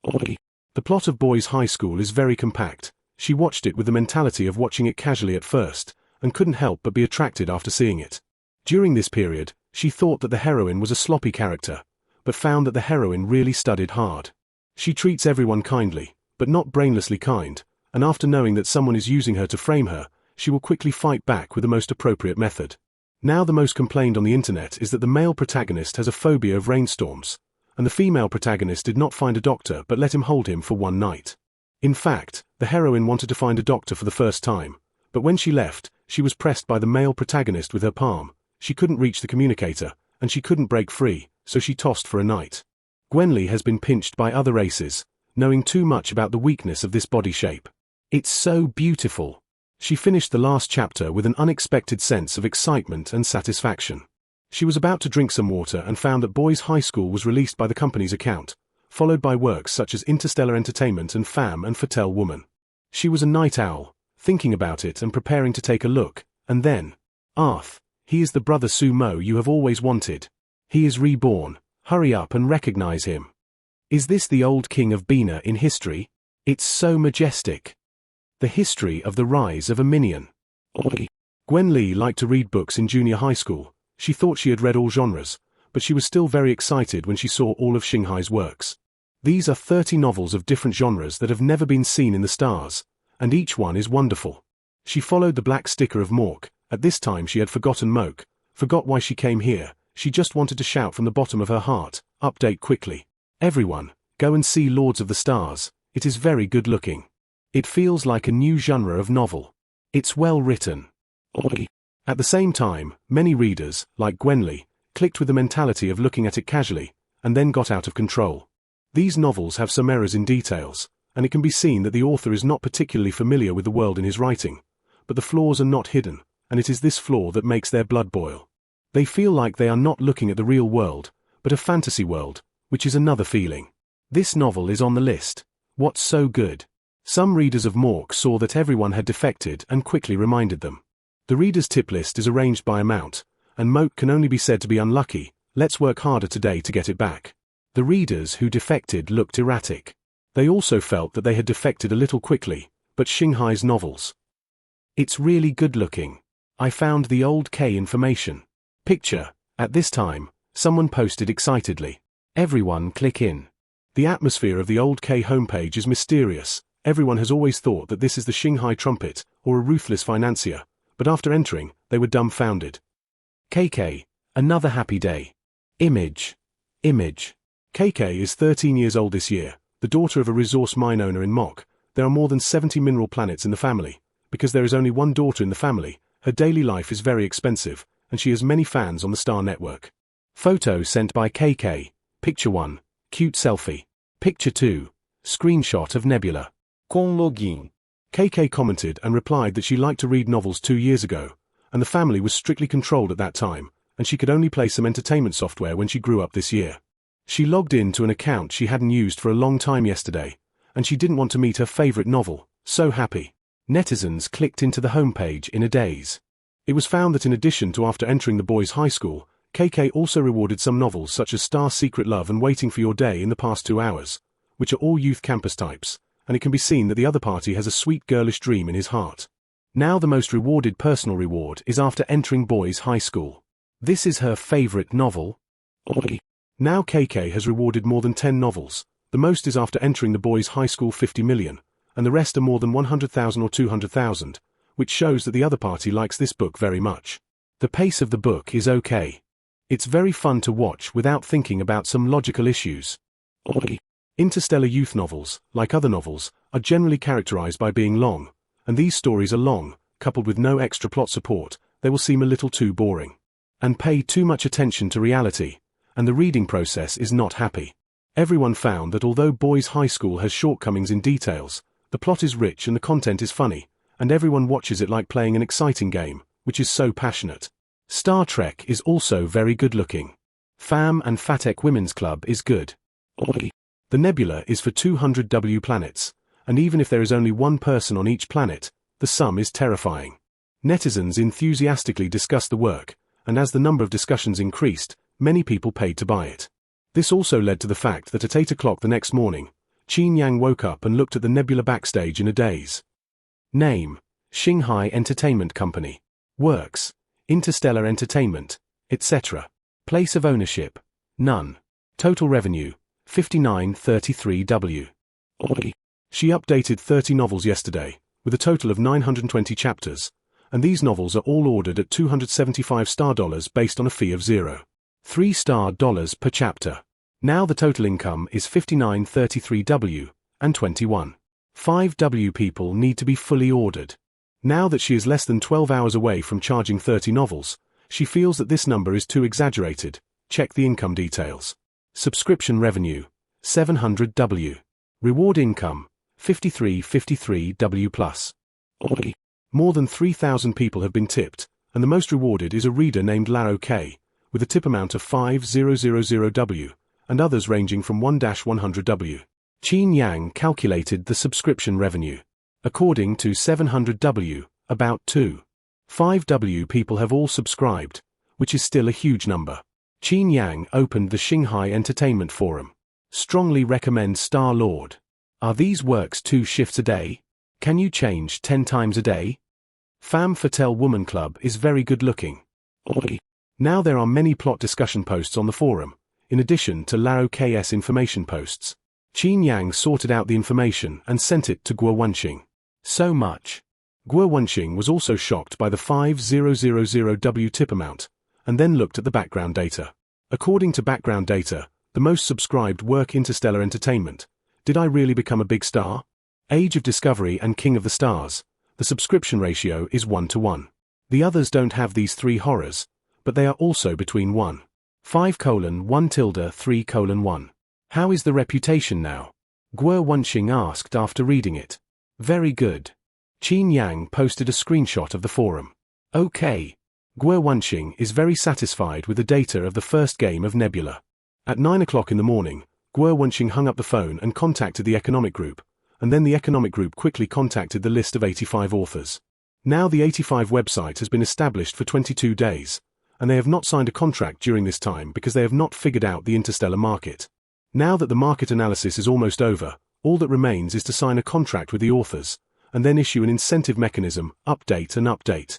The plot of Boys High School is very compact. She watched it with the mentality of watching it casually at first, and couldn't help but be attracted after seeing it. During this period, she thought that the heroine was a sloppy character, but found that the heroine really studied hard. She treats everyone kindly, but not brainlessly kind, and after knowing that someone is using her to frame her, she will quickly fight back with the most appropriate method. Now the most complained on the internet is that the male protagonist has a phobia of rainstorms, and the female protagonist did not find a doctor but let him hold him for one night. In fact, the heroine wanted to find a doctor for the first time, but when she left, she was pressed by the male protagonist with her palm. She couldn't reach the communicator, and she couldn't break free, so she tossed for a night. Gwenly has been pinched by other races, knowing too much about the weakness of this body shape. It's so beautiful. She finished the last chapter with an unexpected sense of excitement and satisfaction. She was about to drink some water and found that Boys High School was released by the company's account, followed by works such as Interstellar Entertainment and Femme and Fatale Woman. She was a night owl, thinking about it and preparing to take a look, and then, Arth, he is the brother Sumo you have always wanted. He is reborn, hurry up and recognize him. Is this the old king of Bina in history? It's so majestic. The history of the rise of a minion. Gwen Lee liked to read books in junior high school. She thought she had read all genres, but she was still very excited when she saw all of Xinghai's works. These are 30 novels of different genres that have never been seen in the stars, and each one is wonderful. She followed the black sticker of Mork. At this time she had forgotten Moke, forgot why she came here. She just wanted to shout from the bottom of her heart, update quickly. Everyone, go and see Lords of the Stars. It is very good looking. It feels like a new genre of novel. It's well written. At the same time, many readers, like Gwenly, clicked with the mentality of looking at it casually, and then got out of control. These novels have some errors in details, and it can be seen that the author is not particularly familiar with the world in his writing, but the flaws are not hidden, and it is this flaw that makes their blood boil. They feel like they are not looking at the real world, but a fantasy world, which is another feeling. This novel is on the list. What's so good? Some readers of Mork saw that everyone had defected and quickly reminded them. The reader's tip list is arranged by amount, and Moke can only be said to be unlucky. Let's work harder today to get it back. The readers who defected looked erratic. They also felt that they had defected a little quickly, but Xinghai's novels. It's really good looking. I found the old K information. Picture. At this time, someone posted excitedly. Everyone click in. The atmosphere of the old K homepage is mysterious. Everyone has always thought that this is the Xinghai trumpet, or a ruthless financier, but after entering, they were dumbfounded. KK, another happy day. Image. KK is 13 years old this year, the daughter of a resource mine owner in Mok. There are more than 70 mineral planets in the family. Because there is only one daughter in the family, her daily life is very expensive, and she has many fans on the Star Network. Photo sent by KK. Picture 1, cute selfie. Picture 2, screenshot of Nebula. Login. KK commented and replied that she liked to read novels 2 years ago, and the family was strictly controlled at that time, and she could only play some entertainment software when she grew up this year. She logged in to an account she hadn't used for a long time yesterday, and she didn't want to meet her favorite novel. So happy. Netizens clicked into the homepage in a daze. It was found that in addition to after entering the boys' high school, KK also rewarded some novels such as Star Secret Love and Waiting for Your Day in the past 2 hours, which are all youth campus types, and it can be seen that the other party has a sweet girlish dream in his heart. Now the most rewarded personal reward is after entering boys' high school. This is her favorite novel. Now KK has rewarded more than 10 novels. The most is after entering the boys' high school 50 million, and the rest are more than 100,000 or 200,000, which shows that the other party likes this book very much. The pace of the book is okay. It's very fun to watch without thinking about some logical issues. Interstellar youth novels, like other novels, are generally characterized by being long, and these stories are long, coupled with no extra plot support. They will seem a little too boring, and pay too much attention to reality, and the reading process is not happy. Everyone found that although Boys High School has shortcomings in details, the plot is rich and the content is funny, and everyone watches it like playing an exciting game, which is so passionate. Star Trek is also very good-looking. Fam and Fatek Women's Club is good. The nebula is for 200 planets, and even if there is only one person on each planet, the sum is terrifying. Netizens enthusiastically discussed the work, and as the number of discussions increased, many people paid to buy it. This also led to the fact that at 8 o'clock the next morning, Qin Yang woke up and looked at the nebula backstage in a daze. Name: Shanghai Entertainment Company. Works: Interstellar Entertainment, etc. Place of ownership: none. Total revenue: 5933W. She updated 30 novels yesterday, with a total of 920 chapters, and these novels are all ordered at $275 based on a fee of $0.3 per chapter. Now the total income is 5933W, and 21.5W people need to be fully ordered. Now that she is less than 12 hours away from charging 30 novels, she feels that this number is too exaggerated. Check the income details. Subscription revenue: 700W. Reward income: 5353W plus. More than 3,000 people have been tipped, and the most rewarded is a reader named Laro K, with a tip amount of 5000W, and others ranging from 1-100W. Qin Yang calculated the subscription revenue. According to 700W, about 2.5W people have all subscribed, which is still a huge number. Qin Yang opened the Shanghai Entertainment Forum. Strongly recommend Star-Lord. Are these works 2 shifts a day? Can you change 10 times a day? Femme Fatale Woman Club is very good looking. Now there are many plot discussion posts on the forum, in addition to Laro KS information posts. Qin Yang sorted out the information and sent it to Guo Wenxing. So much. Guo Wenxing was also shocked by the 5000W tip amount, and then looked at the background data. According to background data, the most subscribed work Interstellar Entertainment. Did I really become a big star? Age of Discovery and King of the Stars. The subscription ratio is 1-to-1. The others don't have these 3 horrors, but they are also between 1.5:1-3:1. How is the reputation now? Guo Wenxing asked after reading it. Very good. Qin Yang posted a screenshot of the forum. Okay. Guo Wenxing is very satisfied with the data of the first game of Nebula. At 9 o'clock in the morning, Guo Wenxing hung up the phone and contacted the economic group, and then the economic group quickly contacted the list of 85 authors. Now the 85 website has been established for 22 days, and they have not signed a contract during this time because they have not figured out the interstellar market. Now that the market analysis is almost over, all that remains is to sign a contract with the authors, and then issue an incentive mechanism, update and update.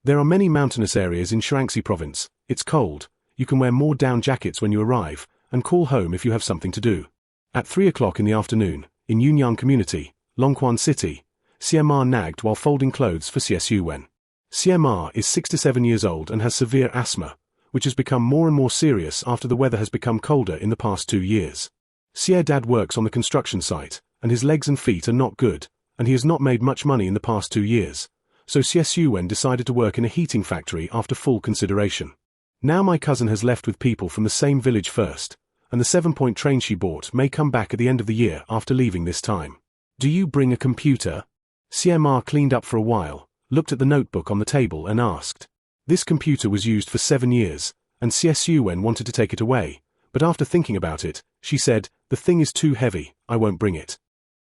There are many mountainous areas in Shaanxi province. It's cold, you can wear more down jackets when you arrive, and call home if you have something to do. At 3 o'clock in the afternoon, in Yunyang Community, Longquan City, CMR nagged while folding clothes for CSUwen. CMR is 67 years old and has severe asthma, which has become more and more serious after the weather has become colder in the past 2 years. Xie Dad works on the construction site, and his legs and feet are not good, and he has not made much money in the past 2 years, so CSUwen decided to work in a heating factory after full consideration. Now my cousin has left with people from the same village first, and the 7-point train she bought may come back at the end of the year after leaving this time. Do you bring a computer? CMR cleaned up for a while, looked at the notebook on the table and asked. This computer was used for 7 years, and CSUwen wanted to take it away, but after thinking about it, she said, the thing is too heavy, I won't bring it.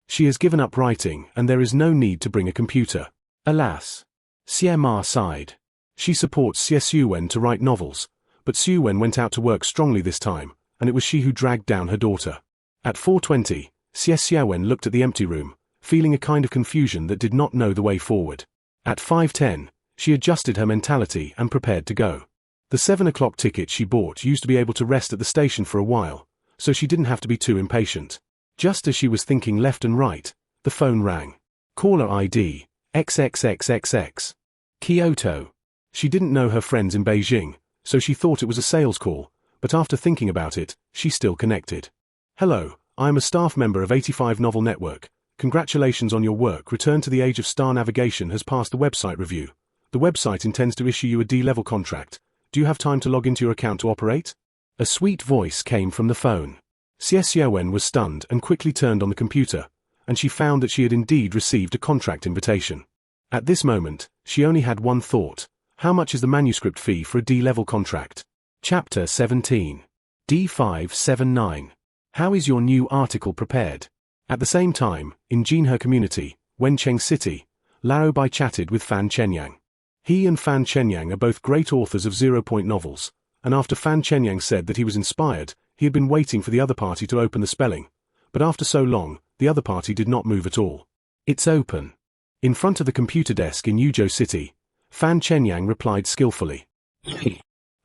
She has given up writing and there is no need to bring a computer. Alas. CMR sighed. She supports CSUwen to write novels, but Suwen went out to work strongly this time, and it was she who dragged down her daughter. At 4:20, CSUwen looked at the empty room, feeling a kind of confusion that did not know the way forward. At 5:10, she adjusted her mentality and prepared to go. The 7 o'clock ticket she bought used to be able to rest at the station for a while, so she didn't have to be too impatient. Just as she was thinking left and right, the phone rang. Caller ID, XXXXX. Kyoto. She didn't know her friends in Beijing, so she thought it was a sales call, but after thinking about it, she still connected. Hello, I am a staff member of 85 Novel Network. Congratulations on your work. Return to the Age of Star Navigation has passed the website review. The website intends to issue you a D-level contract. Do you have time to log into your account to operate? A sweet voice came from the phone. CSUwen was stunned and quickly turned on the computer, and she found that she had indeed received a contract invitation. At this moment, she only had one thought: how much is the manuscript fee for a D-level contract? Chapter 17. D579. How is your new article prepared? At the same time, in Jinhe community, Wencheng City, Lao Bai chatted with Fan Chenyang. He and Fan Chenyang are both great authors of zero-point novels, and after Fan Chenyang said that he was inspired, he had been waiting for the other party to open the spelling, but after so long, the other party did not move at all. It's open. In front of the computer desk in Yuzhou City, Fan Chenyang replied skillfully.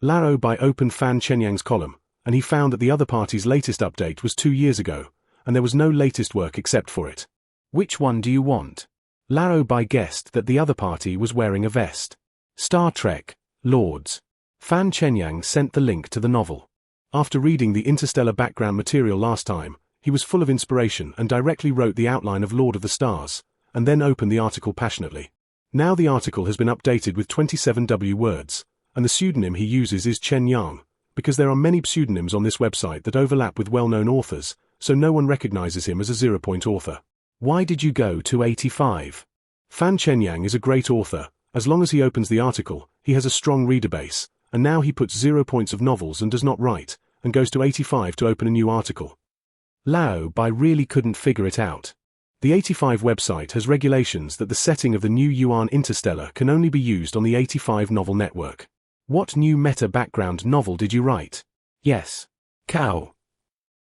Lao Bai opened Fan Chenyang's column, and he found that the other party's latest update was 2 years ago, and there was no latest work except for it. Which one do you want? Lao Bai guessed that the other party was wearing a vest. Star Trek, Lords. Fan Chenyang sent the link to the novel. After reading the interstellar background material last time, he was full of inspiration and directly wrote the outline of Lord of the Stars, and then opened the article passionately. Now the article has been updated with 27W words, and the pseudonym he uses is Chen Yang, because there are many pseudonyms on this website that overlap with well-known authors, so no one recognizes him as a zero-point author. Why did you go to 85? Fan Chenyang is a great author. As long as he opens the article, he has a strong reader base, and now he puts 0 points of novels and does not write, and goes to 85 to open a new article. Lao Bai really couldn't figure it out. The 85 website has regulations that the setting of the new Yuan Interstellar can only be used on the 85 novel network. What new meta background novel did you write? Yes. Cow.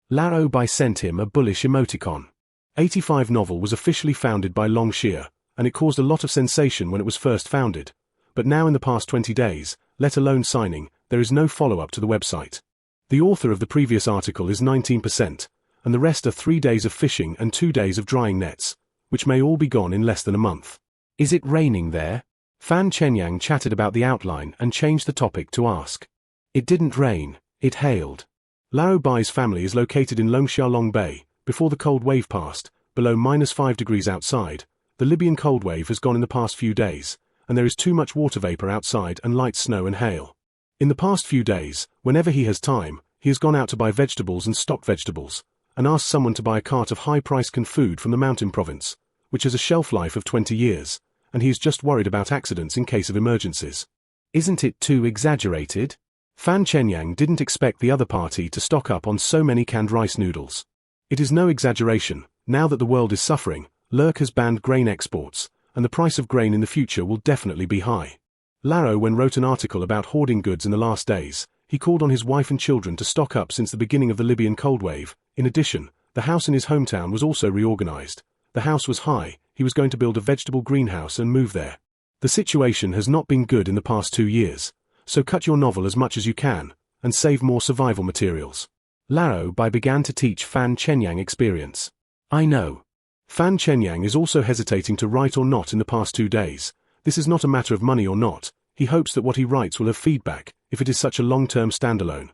Lao Bai sent him a bullish emoticon. 85 novel was officially founded by Long Xie, and it caused a lot of sensation when it was first founded, but now in the past 20 days, let alone signing, there is no follow-up to the website. The author of the previous article is 19%, and the rest are 3 days of fishing and 2 days of drying nets, which may all be gone in less than a month. Is it raining there? Fan Chenyang chatted about the outline and changed the topic to ask. It didn't rain, it hailed. Lao Bai's family is located in Longxiaolong Bay. Before the cold wave passed, below -5 degrees outside, the Libyan cold wave has gone in the past few days, and there is too much water vapor outside and light snow and hail. In the past few days, whenever he has time, he has gone out to buy vegetables and stock vegetables, and asked someone to buy a cart of high-priced canned food from the mountain province, which has a shelf life of 20 years, and he is just worried about accidents in case of emergencies. Isn't it too exaggerated? Fan Chenyang didn't expect the other party to stock up on so many canned rice noodles. It is no exaggeration. Now that the world is suffering, Lurk has banned grain exports, and the price of grain in the future will definitely be high. Lao Bai wrote an article about hoarding goods in the last days. He called on his wife and children to stock up since the beginning of the Libyan cold wave. In addition, the house in his hometown was also reorganized. The house was high, he was going to build a vegetable greenhouse and move there. The situation has not been good in the past 2 years, so cut your novel as much as you can, and save more survival materials. Lao Bai began to teach Fan Chenyang experience. I know. Fan Chenyang is also hesitating to write or not in the past 2 days. This is not a matter of money or not. He hopes that what he writes will have feedback, if it is such a long-term standalone.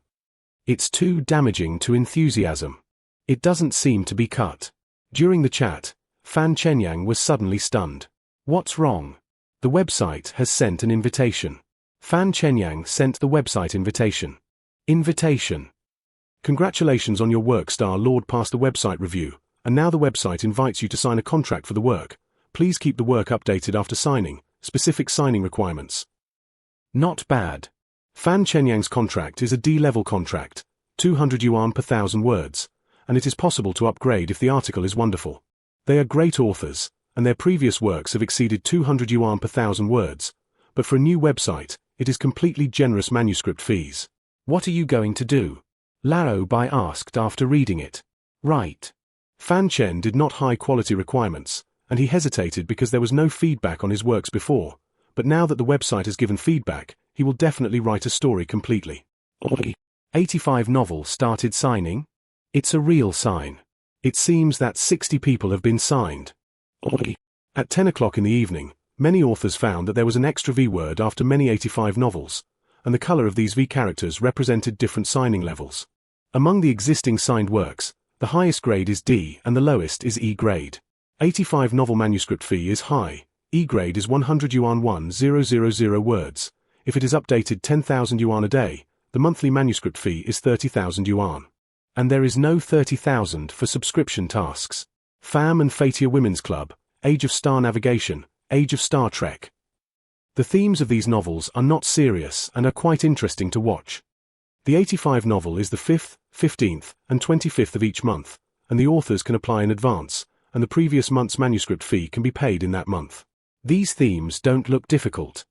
It's too damaging to enthusiasm. It doesn't seem to be cut. During the chat, Fan Chenyang was suddenly stunned. What's wrong? The website has sent an invitation. Fan Chenyang sent the website invitation. Invitation. Congratulations on your work, Star Lord passed the website review, and now the website invites you to sign a contract for the work. Please keep the work updated after signing. Specific signing requirements. Not bad. Fan Chenyang's contract is a D-level contract, 200 yuan per 1,000 words, and it is possible to upgrade if the article is wonderful. They are great authors, and their previous works have exceeded 200 yuan per 1,000 words, but for a new website, it is completely generous manuscript fees. What are you going to do? Lao Bai asked after reading it. Right. Fan Chen did not high-quality requirements, and he hesitated because there was no feedback on his works before, but now that the website has given feedback, he will definitely write a story completely. 85 novel started signing? It's a real sign. It seems that 60 people have been signed. At 10 o'clock in the evening, many authors found that there was an extra V word after many 85 novels, and the color of these V characters represented different signing levels. Among the existing signed works, the highest grade is D and the lowest is E grade. 85 novel manuscript fee is high. E grade is 100 yuan 1000 words. If it is updated 10,000 yuan a day, the monthly manuscript fee is 30,000 yuan. And there is no 30,000 for subscription tasks. Fam and Fatia Women's Club, Age of Star Navigation, Age of Star Trek. The themes of these novels are not serious and are quite interesting to watch. The 85 novel is the 5th, 15th, and 25th of each month, and the authors can apply in advance, and the previous month's manuscript fee can be paid in that month. These themes don't look difficult.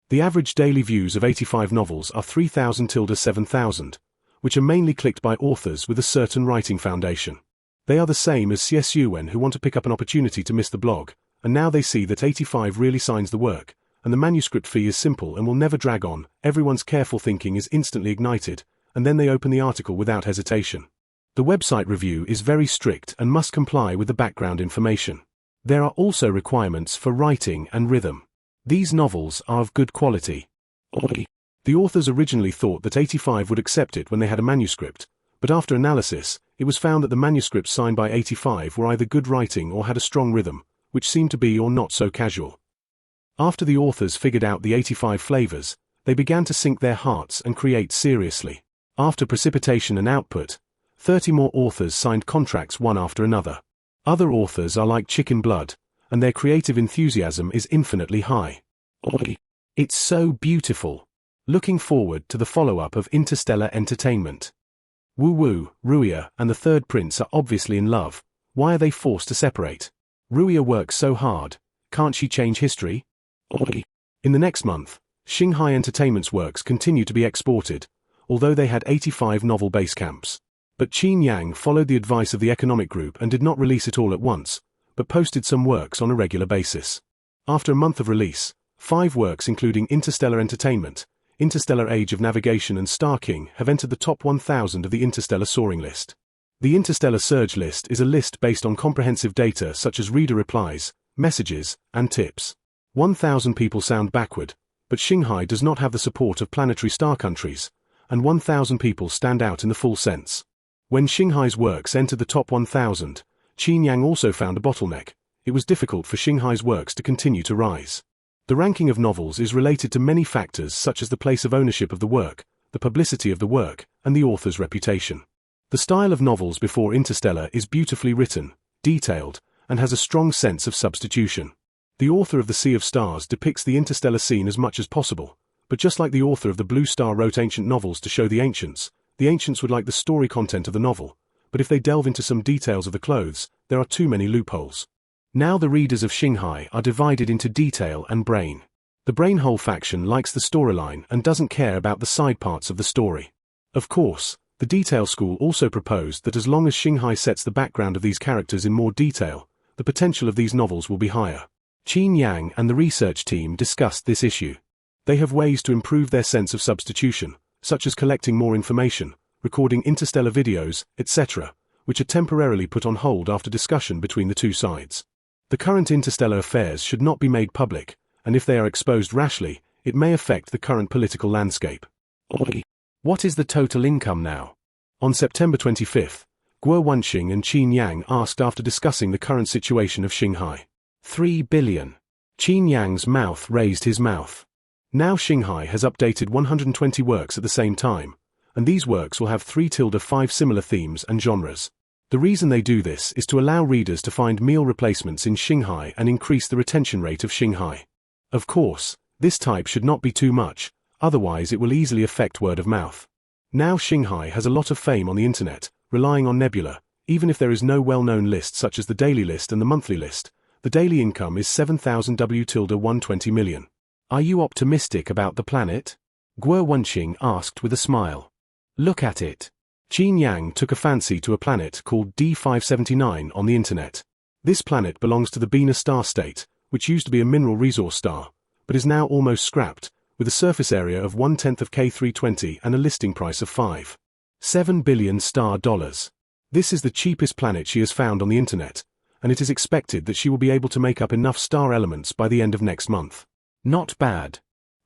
The average daily views of 85 novels are 3,000–7,000, which are mainly clicked by authors with a certain writing foundation. They are the same as CSUN who want to pick up an opportunity to miss the blog, and now they see that 85 really signs the work, and the manuscript fee is simple and will never drag on. Everyone's careful thinking is instantly ignited, and then they open the article without hesitation. The website review is very strict and must comply with the background information. There are also requirements for writing and rhythm. These novels are of good quality. The authors originally thought that 85 would accept it when they had a manuscript, but after analysis, it was found that the manuscripts signed by 85 were either good writing or had a strong rhythm, which seemed to be or not so casual. After the authors figured out the 85 flavors, they began to sink their hearts and create seriously. After precipitation and output, 30 more authors signed contracts one after another. Other authors are like chicken blood, and their creative enthusiasm is infinitely high. It's so beautiful. Looking forward to the follow-up of Interstellar Entertainment. Woo Woo, Ruya, and the third prince are obviously in love. Why are they forced to separate? Ruya works so hard, can't she change history? In the next month, Shanghai Entertainment's works continue to be exported, although they had 85 novel base camps. But Qin Yang followed the advice of the economic group and did not release it all at once, but posted some works on a regular basis. After a month of release, 5 works including Interstellar Entertainment, Interstellar Age of Navigation and Star King have entered the top 1,000 of the Interstellar Soaring list. The Interstellar Surge list is a list based on comprehensive data such as reader replies, messages, and tips. 1,000 people sound backward, but Shanghai does not have the support of planetary star countries, and 1,000 people stand out in the full sense. When Shanghai's works entered the top 1,000, Qin Yang also found a bottleneck. It was difficult for Shanghai's works to continue to rise. The ranking of novels is related to many factors such as the place of ownership of the work, the publicity of the work, and the author's reputation. The style of novels before Interstellar is beautifully written, detailed, and has a strong sense of substitution. The author of The Sea of Stars depicts the interstellar scene as much as possible, but just like the author of The Blue Star wrote ancient novels to show the ancients would like the story content of the novel, but if they delve into some details of the clothes, there are too many loopholes. Now the readers of Shanghai are divided into detail and brain. The brainhole faction likes the storyline and doesn't care about the side parts of the story. Of course, the detail school also proposed that as long as Shanghai sets the background of these characters in more detail, the potential of these novels will be higher. Qin Yang and the research team discussed this issue. They have ways to improve their sense of substitution, such as collecting more information, recording interstellar videos, etc., which are temporarily put on hold after discussion between the two sides. The current interstellar affairs should not be made public, and if they are exposed rashly, it may affect the current political landscape. What is the total income now? On September 25th, Guo Wenxing and Qin Yang asked after discussing the current situation of Shanghai. 3 billion. Qin Yang's mouth raised his mouth. Now Shanghai has updated 120 works at the same time, and these works will have 3-5 similar themes and genres. The reason they do this is to allow readers to find meal replacements in Shanghai and increase the retention rate of Shanghai. Of course, this type should not be too much, otherwise it will easily affect word of mouth. Now Shanghai has a lot of fame on the internet, relying on Nebula, even if there is no well-known list such as the daily list and the monthly list. The daily income is 7,000 W120 million. Are you optimistic about the planet? Guo Wenxing asked with a smile. Look at it. Qin Yang took a fancy to a planet called D579 on the internet. This planet belongs to the Bina star state, which used to be a mineral resource star, but is now almost scrapped, with a surface area of 1/10 of K320 and a listing price of $5.7 billion. This is the cheapest planet she has found on the internet, and it is expected that she will be able to make up enough star elements by the end of next month. Not bad.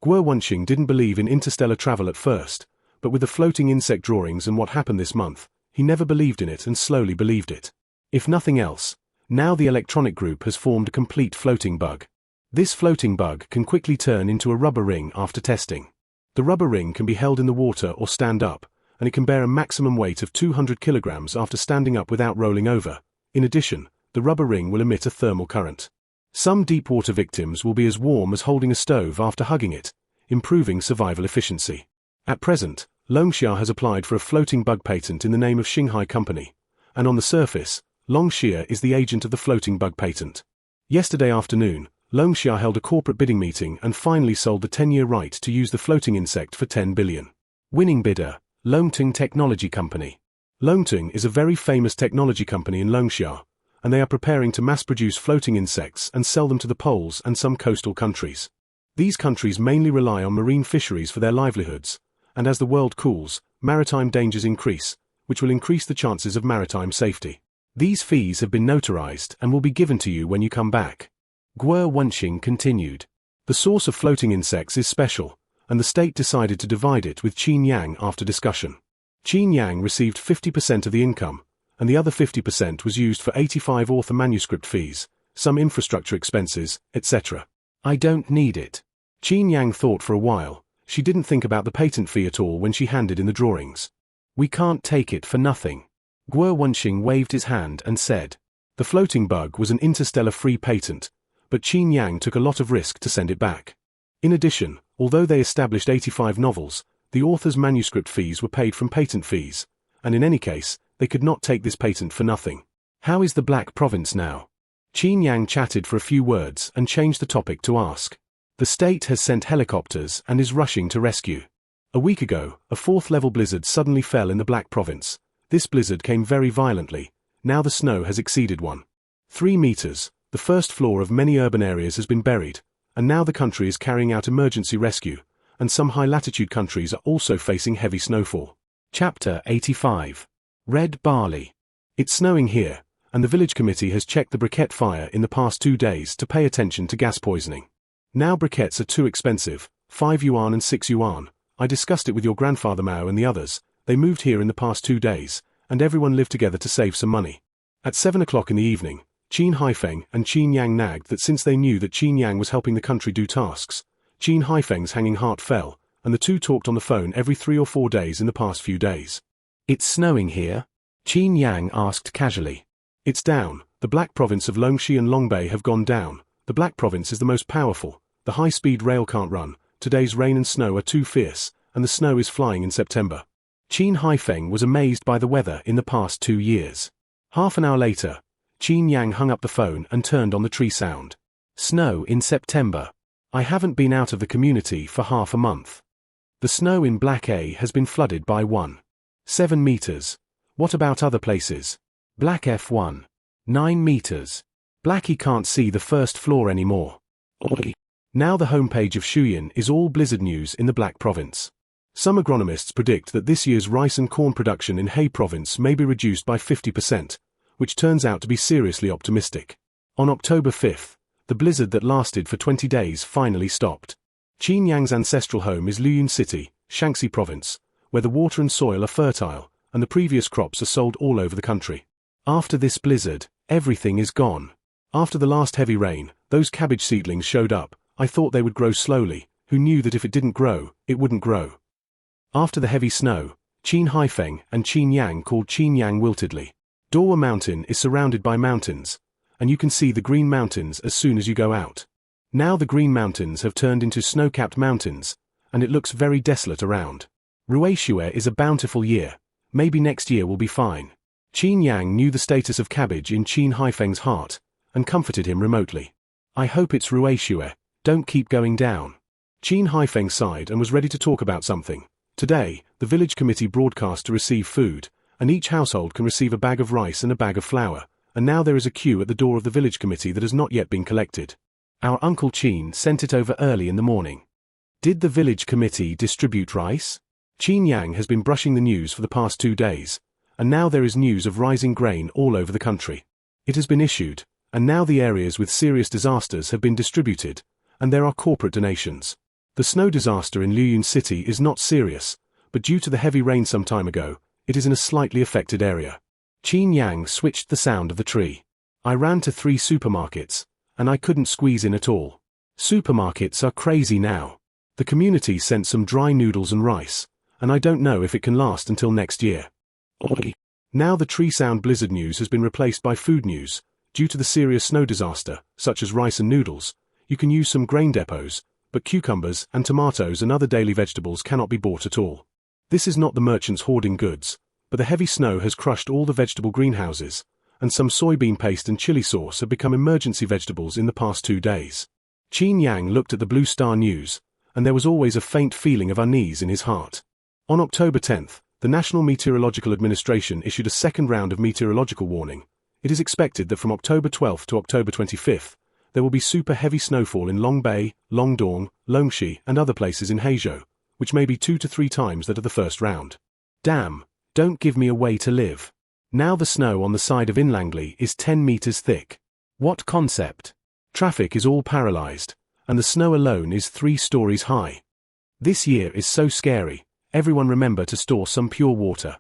Guo Wenxing didn't believe in interstellar travel at first, but with the floating insect drawings and what happened this month, he never believed in it and slowly believed it. If nothing else, now the electronic group has formed a complete floating bug. This floating bug can quickly turn into a rubber ring after testing. The rubber ring can be held in the water or stand up, and it can bear a maximum weight of 200 kilograms after standing up without rolling over. In addition, the rubber ring will emit a thermal current. Some deep-water victims will be as warm as holding a stove after hugging it, improving survival efficiency. At present, Longxia has applied for a floating bug patent in the name of Xinghai Company, and on the surface, Longxia is the agent of the floating bug patent. Yesterday afternoon, Longxia held a corporate bidding meeting and finally sold the 10-year right to use the floating insect for 10 billion. Winning bidder, Longting Technology Company. Longting is a very famous technology company in Longxia, and they are preparing to mass-produce floating insects and sell them to the poles and some coastal countries. These countries mainly rely on marine fisheries for their livelihoods, and as the world cools, maritime dangers increase, which will increase the chances of maritime safety. These fees have been notarized and will be given to you when you come back. Guo Wenxing continued. The source of floating insects is special, and the state decided to divide it with Qin after discussion. Qin received 50% of the income, and the other 50% was used for 85 author manuscript fees, some infrastructure expenses, etc. I don't need it. Qin thought for a while. She didn't think about the patent fee at all when she handed in the drawings. We can't take it for nothing. Guo Wenxing waved his hand and said. The floating bug was an interstellar free patent, but Qin took a lot of risk to send it back. In addition, although they established 85 novels, the author's manuscript fees were paid from patent fees, and in any case, they could not take this patent for nothing. How is the Black Province now? Qin chatted for a few words and changed the topic to ask. The state has sent helicopters and is rushing to rescue. A week ago, a 4th-level blizzard suddenly fell in the Black Province. This blizzard came very violently. Now the snow has exceeded 1.3 meters. The first floor of many urban areas has been buried, and now the country is carrying out emergency rescue, and some high-latitude countries are also facing heavy snowfall. Chapter 85. Red Barley. It's snowing here, and the village committee has checked the briquette fire in the past 2 days to pay attention to gas poisoning. Now briquettes are too expensive, 5 yuan and 6 yuan. I discussed it with your grandfather Mao and the others. They moved here in the past 2 days, and everyone lived together to save some money. At 7 o'clock in the evening, Qin Haifeng and Qin nagged that since they knew that Qin was helping the country do tasks, Qin Haifeng's hanging heart fell, and the two talked on the phone every 3 or 4 days in the past few days. It's snowing here? Qin asked casually. It's down. The Black Province of Longxi and Longbei have gone down. The Black Province is the most powerful. The high-speed rail can't run. Today's rain and snow are too fierce, and the snow is flying in September. Qin Haifeng was amazed by the weather in the past 2 years. Half an hour later, Qin hung up the phone and turned on the tree sound. Snow in September. I haven't been out of the community for half a month. The snow in Black A has been flooded by 1.7 meters. What about other places? Black F1. 9 meters. Blackie can't see the first floor anymore. Now the homepage of Shuyin is all blizzard news in the Black Province. Some agronomists predict that this year's rice and corn production in Hebei Province may be reduced by 50%, which turns out to be seriously optimistic. On October 5th, the blizzard that lasted for 20 days finally stopped. Qin ancestral home is Luyun City, Shaanxi Province, where the water and soil are fertile, and the previous crops are sold all over the country. After this blizzard, everything is gone. After the last heavy rain, those cabbage seedlings showed up. I thought they would grow slowly. Who knew that if it didn't grow, it wouldn't grow? After the heavy snow, Qin Haifeng and Qin called Qin wiltedly. Dawa Mountain is surrounded by mountains, and you can see the green mountains as soon as you go out. Now the green mountains have turned into snow-capped mountains, and it looks very desolate around. Ruishue is a bountiful year. Maybe next year will be fine. Qin knew the status of cabbage in Qin Haifeng's heart, and comforted him remotely. I hope it's Ruishue. Don't keep going down. Qin Haifeng sighed and was ready to talk about something. Today, the village committee broadcast to receive food, and each household can receive a bag of rice and a bag of flour, and now there is a queue at the door of the village committee that has not yet been collected. Our Uncle Qin sent it over early in the morning. Did the village committee distribute rice? Qin has been brushing the news for the past 2 days, and now there is news of rising grain all over the country. It has been issued, and now the areas with serious disasters have been distributed, and there are corporate donations. The snow disaster in Luyun City is not serious, but due to the heavy rain some time ago, it is in a slightly affected area. Qin switched the sound of the tree. I ran to 3 supermarkets, and I couldn't squeeze in at all. Supermarkets are crazy now. The community sent some dry noodles and rice, and I don't know if it can last until next year. Now the tree sound blizzard news has been replaced by food news. Due to the serious snow disaster, such as rice and noodles, you can use some grain depots, but cucumbers and tomatoes and other daily vegetables cannot be bought at all. This is not the merchants hoarding goods, but the heavy snow has crushed all the vegetable greenhouses, and some soybean paste and chili sauce have become emergency vegetables in the past 2 days. Qin Yang looked at the Blue Star News, and there was always a faint feeling of unease in his heart. On October 10th, the National Meteorological Administration issued a second round of meteorological warning. It is expected that from October 12th to October 25th, there will be super heavy snowfall in Longbei, Longdong, Longxi, and other places in Heizhou, which may be 2 to 3 times that of the first round. Damn, don't give me a way to live. Now the snow on the side of Inlangli is 10 meters thick. What concept? Traffic is all paralyzed, and the snow alone is 3 stories high. This year is so scary. Everyone remember to store some pure water.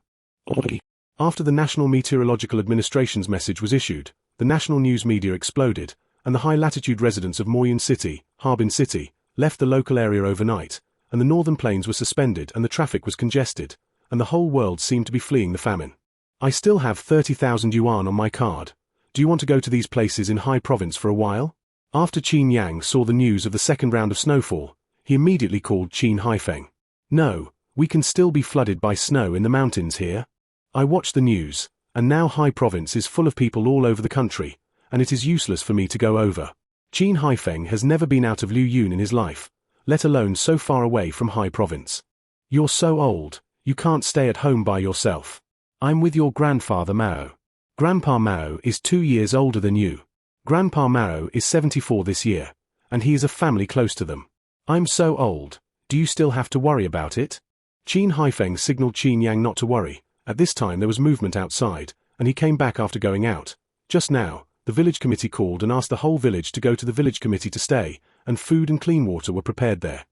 Oi. After the National Meteorological Administration's message was issued, the national news media exploded, and the high-latitude residents of Moyun City, Harbin City, left the local area overnight, and the northern plains were suspended and the traffic was congested, and the whole world seemed to be fleeing the famine. I still have 30,000 yuan on my card. Do you want to go to these places in High Province for a while? After Qin Yang saw the news of the second round of snowfall, he immediately called Qin Haifeng. No, we can still be flooded by snow in the mountains here. I watched the news, and now High Province is full of people all over the country, and it is useless for me to go over. Qin Haifeng has never been out of Liu Yun in his life, let alone so far away from High Province. You're so old, you can't stay at home by yourself. I'm with your grandfather Mao. Grandpa Mao is 2 years older than you. Grandpa Mao is 74 this year, and he is a family close to them. I'm so old, do you still have to worry about it? Qin Haifeng signaled Qin Yang not to worry. At this time there was movement outside, and he came back after going out. Just now, the village committee called and asked the whole village to go to the village committee to stay, and food and clean water were prepared there.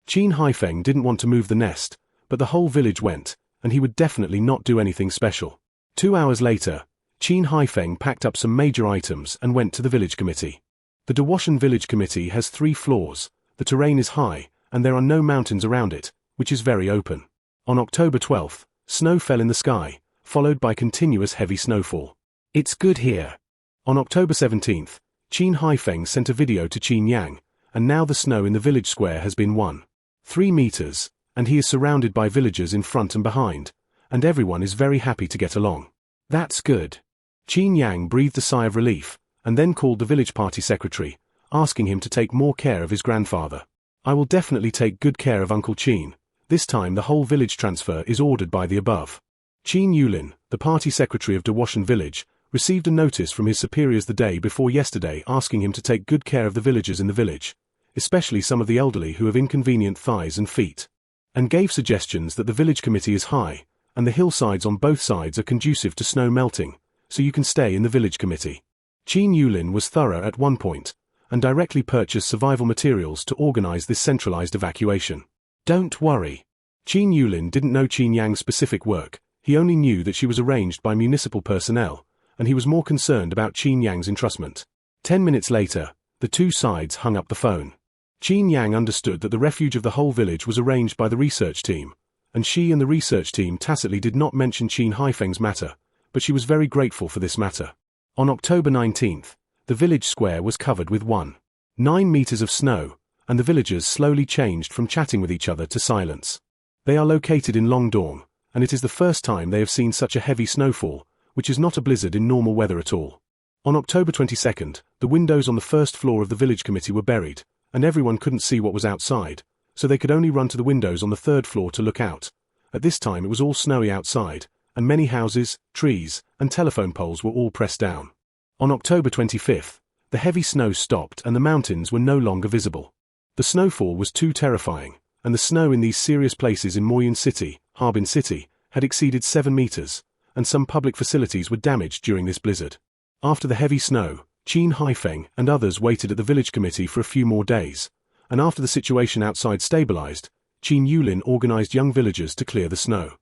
Qin Haifeng didn't want to move the nest, but the whole village went, and he would definitely not do anything special. 2 hours later, Qin Haifeng packed up some major items and went to the village committee. The Dawashan village committee has 3 floors, the terrain is high, and there are no mountains around it, which is very open. On October 12th, snow fell in the sky, followed by continuous heavy snowfall. It's good here. On October 17th, Qin Haifeng sent a video to Qin Yang, and now the snow in the village square has been 1.3 meters, and he is surrounded by villagers in front and behind, and everyone is very happy to get along. That's good. Qin Yang breathed a sigh of relief, and then called the village party secretary, asking him to take more care of his grandfather. I will definitely take good care of Uncle Qin. This time the whole village transfer is ordered by the above. Qin Yulin, the party secretary of Dawashan village, received a notice from his superiors the day before yesterday asking him to take good care of the villagers in the village, especially some of the elderly who have inconvenient thighs and feet, and gave suggestions that the village committee is high, and the hillsides on both sides are conducive to snow melting, so you can stay in the village committee. Qin Yulin was thorough at one point, and directly purchased survival materials to organize this centralized evacuation. Don't worry. Qin Yulin didn't know Qin Yang's specific work, he only knew that she was arranged by municipal personnel, and he was more concerned about Qin Yang's entrustment. 10 minutes later, the 2 sides hung up the phone. Qin Yang understood that the refuge of the whole village was arranged by the research team, and she and the research team tacitly did not mention Qin Haifeng's matter, but she was very grateful for this matter. On October 19th, the village square was covered with 1.9 meters of snow, and the villagers slowly changed from chatting with each other to silence. They are located in Longdong, and it is the first time they have seen such a heavy snowfall, which is not a blizzard in normal weather at all. On October 22nd, the windows on the first floor of the village committee were buried, and everyone couldn't see what was outside, so they could only run to the windows on the 3rd floor to look out. At this time it was all snowy outside, and many houses, trees, and telephone poles were all pressed down. On October 25th, the heavy snow stopped and the mountains were no longer visible. The snowfall was too terrifying, and the snow in these serious places in Moyun City, Harbin City, had exceeded 7 meters, and some public facilities were damaged during this blizzard. After the heavy snow, Qin Haifeng and others waited at the village committee for a few more days, and after the situation outside stabilized, Qin Yulin organized young villagers to clear the snow.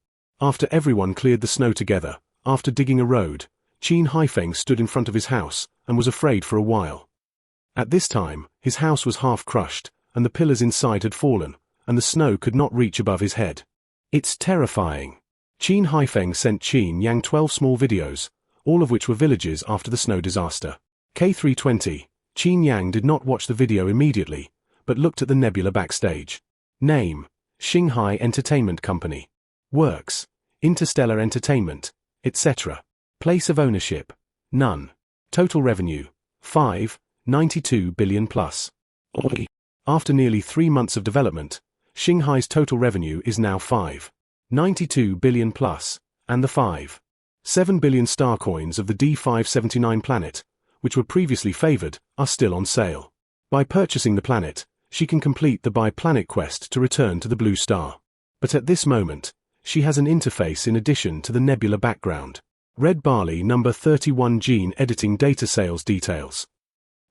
After everyone cleared the snow together, after digging a road, Qin Haifeng stood in front of his house and was afraid for a while. At this time, his house was half crushed, and the pillars inside had fallen, and the snow could not reach above his head. It's terrifying. Qin Haifeng sent Qin Yang 12 small videos, all of which were villages after the snow disaster. K320, Qin Yang did not watch the video immediately, but looked at the nebula backstage. Name: Shanghai Entertainment Company. Works: Interstellar Entertainment, etc. Place of ownership: none. Total revenue: 5.92 billion plus. After nearly 3 months of development, Shanghai's total revenue is now 5.92 billion plus, and the 5.7 billion star coins of the D579 planet, which were previously favored, are still on sale. By purchasing the planet, she can complete the by-planet quest to return to the blue star. But at this moment, she has an interface in addition to the nebula background. Red barley number 31 gene editing data sales details.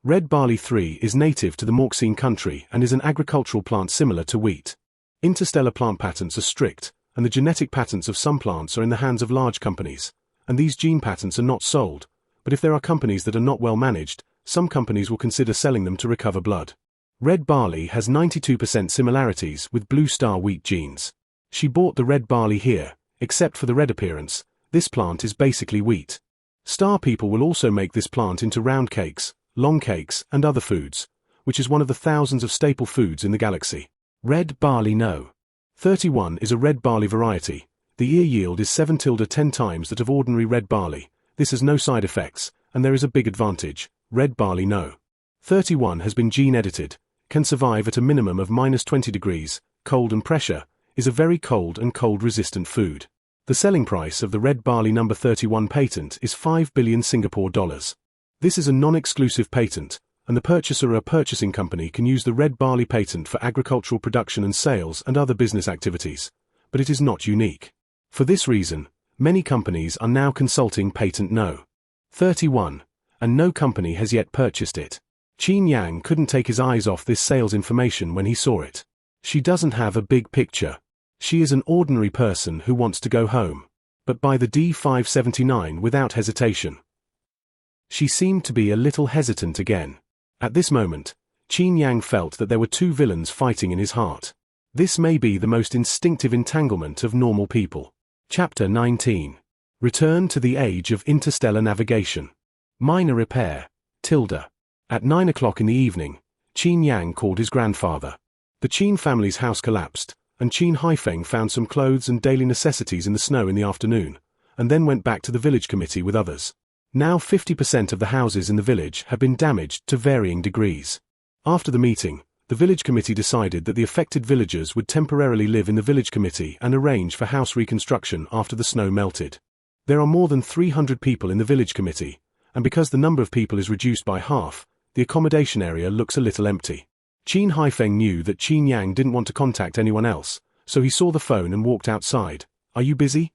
Red barley 3 is native to the Mauxine country and is an agricultural plant similar to wheat. Interstellar plant patents are strict, and the genetic patents of some plants are in the hands of large companies, and these gene patents are not sold, but if there are companies that are not well managed, some companies will consider selling them to recover blood. Red barley has 92% similarities with blue star wheat genes. She bought the red barley here, except for the red appearance. This plant is basically wheat. Star people will also make this plant into round cakes, long cakes, and other foods, which is one of the thousands of staple foods in the galaxy. Red barley No. 31 is a red barley variety. The ear yield is 7-10 times that of ordinary red barley. This has no side effects, and there is a big advantage. Red barley No. 31 has been gene edited, can survive at a minimum of -20 degrees, cold and pressure, is a very cold and cold resistant food. The selling price of the red barley number 31 patent is 5 billion Singapore dollars. This is a non-exclusive patent, and the purchaser or a purchasing company can use the red barley patent for agricultural production and sales and other business activities, but it is not unique. For this reason, many companies are now consulting patent No. 31, and no company has yet purchased it. Qin Yang couldn't take his eyes off this sales information when he saw it. She doesn't have a big picture. She is an ordinary person who wants to go home, but buy the D579 without hesitation. She seemed to be a little hesitant again. At this moment, Qin Yang felt that there were two villains fighting in his heart. This may be the most instinctive entanglement of normal people. Chapter 19. Return to the age of interstellar navigation. Minor repair. At 9 o'clock in the evening, Qin Yang called his grandfather. The Qin family's house collapsed, and Qin Haifeng found some clothes and daily necessities in the snow in the afternoon, and then went back to the village committee with others. Now 50% of the houses in the village have been damaged to varying degrees. After the meeting, the village committee decided that the affected villagers would temporarily live in the village committee and arrange for house reconstruction after the snow melted. There are more than 300 people in the village committee, and because the number of people is reduced by half, the accommodation area looks a little empty. Qin Haifeng knew that Qin Yang didn't want to contact anyone else, so he saw the phone and walked outside. "Are you busy?"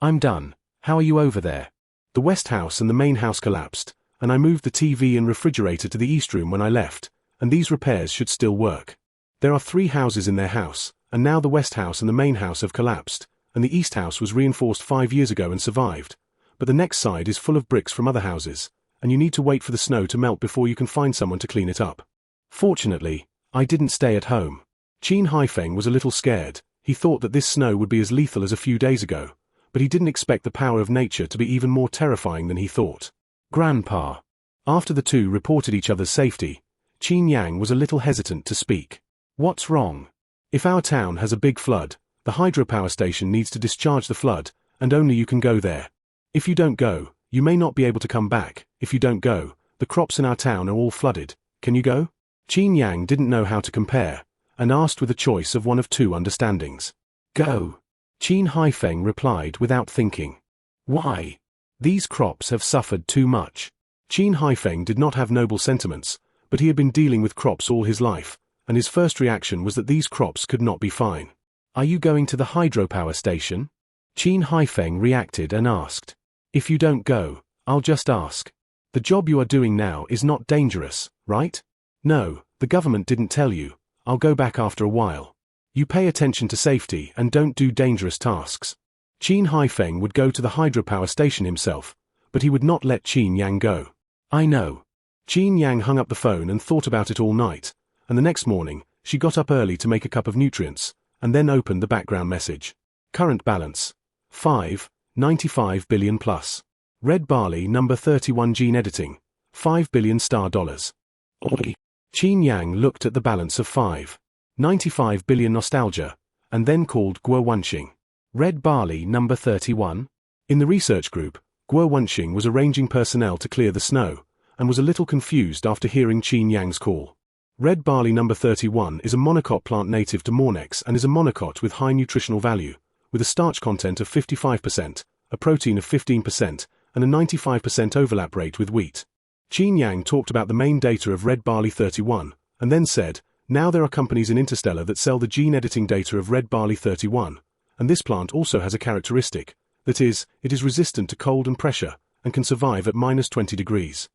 "I'm done. How are you over there?" "The west house and the main house collapsed, and I moved the TV and refrigerator to the east room when I left, and these repairs should still work. There are 3 houses in their house, and now the west house and the main house have collapsed, and the east house was reinforced 5 years ago and survived, but the next side is full of bricks from other houses, and you need to wait for the snow to melt before you can find someone to clean it up. Fortunately, I didn't stay at home." Qin Haifeng was a little scared. He thought that this snow would be as lethal as a few days ago, but he didn't expect the power of nature to be even more terrifying than he thought. "Grandpa." After the two reported each other's safety, Qin Yang was a little hesitant to speak. "What's wrong?" "If our town has a big flood, the hydropower station needs to discharge the flood, and only you can go there. If you don't go, you may not be able to come back. If you don't go, the crops in our town are all flooded. Can you go?" Qin Yang didn't know how to compare, and asked with a choice of one of two understandings. "Go." Qin Haifeng replied without thinking. "Why?" "These crops have suffered too much." Qin Haifeng did not have noble sentiments, but he had been dealing with crops all his life, and his first reaction was that these crops could not be fine. "Are you going to the hydropower station?" Qin Haifeng reacted and asked. "If you don't go, I'll just ask. The job you are doing now is not dangerous, right?" "No, the government didn't tell you. I'll go back after a while. You pay attention to safety and don't do dangerous tasks." Qin Haifeng would go to the hydropower station himself, but he would not let Qin Yang go. "I know." Qin Yang hung up the phone and thought about it all night, and the next morning, she got up early to make a cup of nutrients, and then opened the background message. Current balance: 5. 95 billion plus. Red barley number 31 gene editing. 5 billion star dollars. Qin Yang looked at the balance of 5.95 billion nostalgia, and then called Guo Wenxing. Red barley number 31? In the research group, Guo Wenxing was arranging personnel to clear the snow, and was a little confused after hearing Qin Yang's call. Red barley number 31 is a monocot plant native to Mornex and is a monocot with high nutritional value, with a starch content of 55%, a protein of 15%, and a 95% overlap rate with wheat. Qin Yang talked about the main data of red barley 31, and then said, now there are companies in Interstellar that sell the gene editing data of red barley 31, and this plant also has a characteristic, that is, it is resistant to cold and pressure, and can survive at -20 degrees.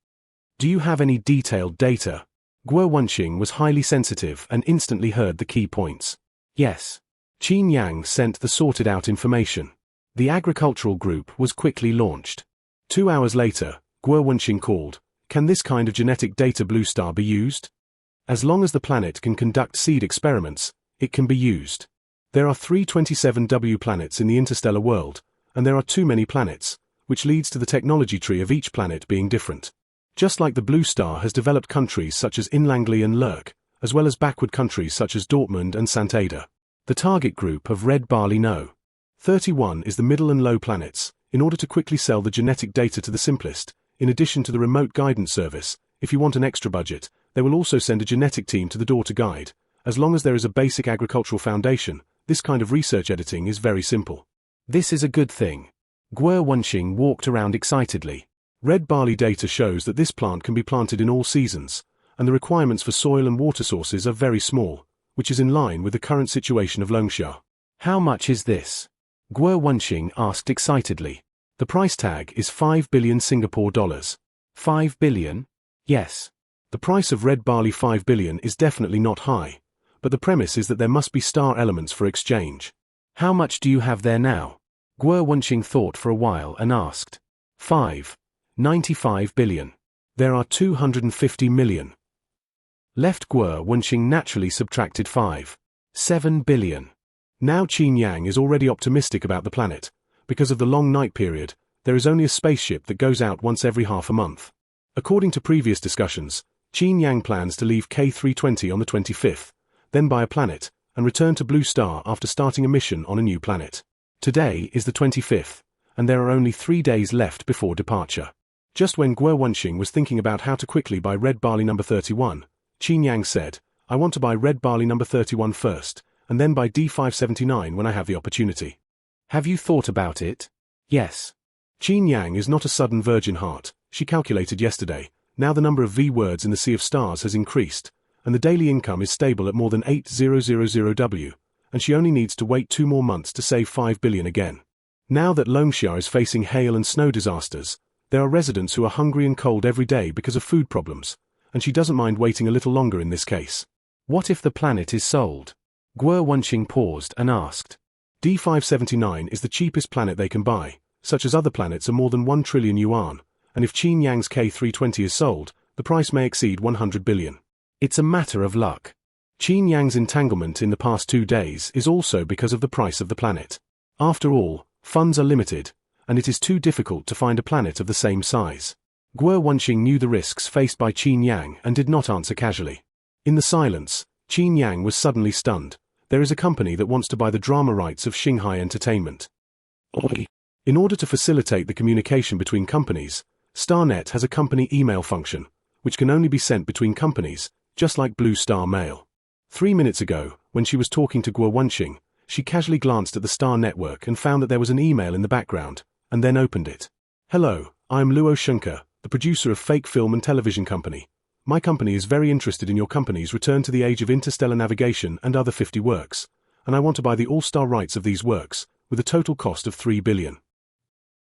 Do you have any detailed data? Guo Wenxing was highly sensitive and instantly heard the key points. Yes. Qin Yang sent the sorted-out information. The agricultural group was quickly launched. 2 hours later, Guo Wenxing called, can this kind of genetic data Blue Star be used? As long as the planet can conduct seed experiments, it can be used. There are 327W planets in the interstellar world, and there are too many planets, which leads to the technology tree of each planet being different. Just like the Blue Star has developed countries such as Inlangli and Lurk, as well as backward countries such as Dortmund and Sant'Ada. The target group of red barley No. 31 is the middle and low planets, in order to quickly sell the genetic data to the simplest. In addition to the remote guidance service, if you want an extra budget, they will also send a genetic team to the door to guide. As long as there is a basic agricultural foundation, this kind of research editing is very simple. This is a good thing. Guo Wenxing walked around excitedly. Red barley data shows that this plant can be planted in all seasons, and the requirements for soil and water sources are very small, which is in line with the current situation of Longsha. How much is this? Guo Wenxing asked excitedly. The price tag is 5 billion Singapore dollars. 5 billion? Yes. The price of red barley 5 billion is definitely not high, but the premise is that there must be star elements for exchange. How much do you have there now? Guo Wenxing thought for a while and asked. 5.95 billion. There are 250 million. Left. Guo Wenxing naturally subtracted 5.7 billion. Now Qin Yang is already optimistic about the planet. Because of the long night period, there is only a spaceship that goes out once every half a month. According to previous discussions, Qin Yang plans to leave K320 on the 25th, then buy a planet, and return to Blue Star after starting a mission on a new planet. Today is the 25th, and there are only 3 days left before departure. Just when Guo Wenxing was thinking about how to quickly buy red barley number 31, Qin Yang said, I want to buy red barley number 31 first, and then buy D579 when I have the opportunity. Have you thought about it? Yes. Qin Yang is not a sudden virgin heart. She calculated yesterday. Now the number of V words in the Sea of Stars has increased, and the daily income is stable at more than 8000W, and she only needs to wait 2 more months to save 5 billion again. Now that Longsha is facing hail and snow disasters, there are residents who are hungry and cold every day because of food problems, and she doesn't mind waiting a little longer in this case. What if the planet is sold? Guo Wenxing paused and asked. D579 is the cheapest planet they can buy, such as other planets are more than 1 trillion yuan, and if Qin Yang's K320 is sold, the price may exceed 100 billion. It's a matter of luck. Qin Yang's entanglement in the past 2 days is also because of the price of the planet. After all, funds are limited, and it is too difficult to find a planet of the same size. Guo Wenxing knew the risks faced by Qin Yang and did not answer casually. In the silence, Qin Yang was suddenly stunned. There is a company that wants to buy the drama rights of Shanghai Entertainment. In order to facilitate the communication between companies, StarNet has a company email function, which can only be sent between companies, just like Blue Star Mail. 3 minutes ago, when she was talking to Guo Wenxing, she casually glanced at the Star network and found that there was an email in the background, and then opened it. Hello, I am Luo Shunker, the producer of Fake Film and Television Company. My company is very interested in your company's return to the age of interstellar navigation and other 50 works, and I want to buy the all-star rights of these works, with a total cost of 3 billion.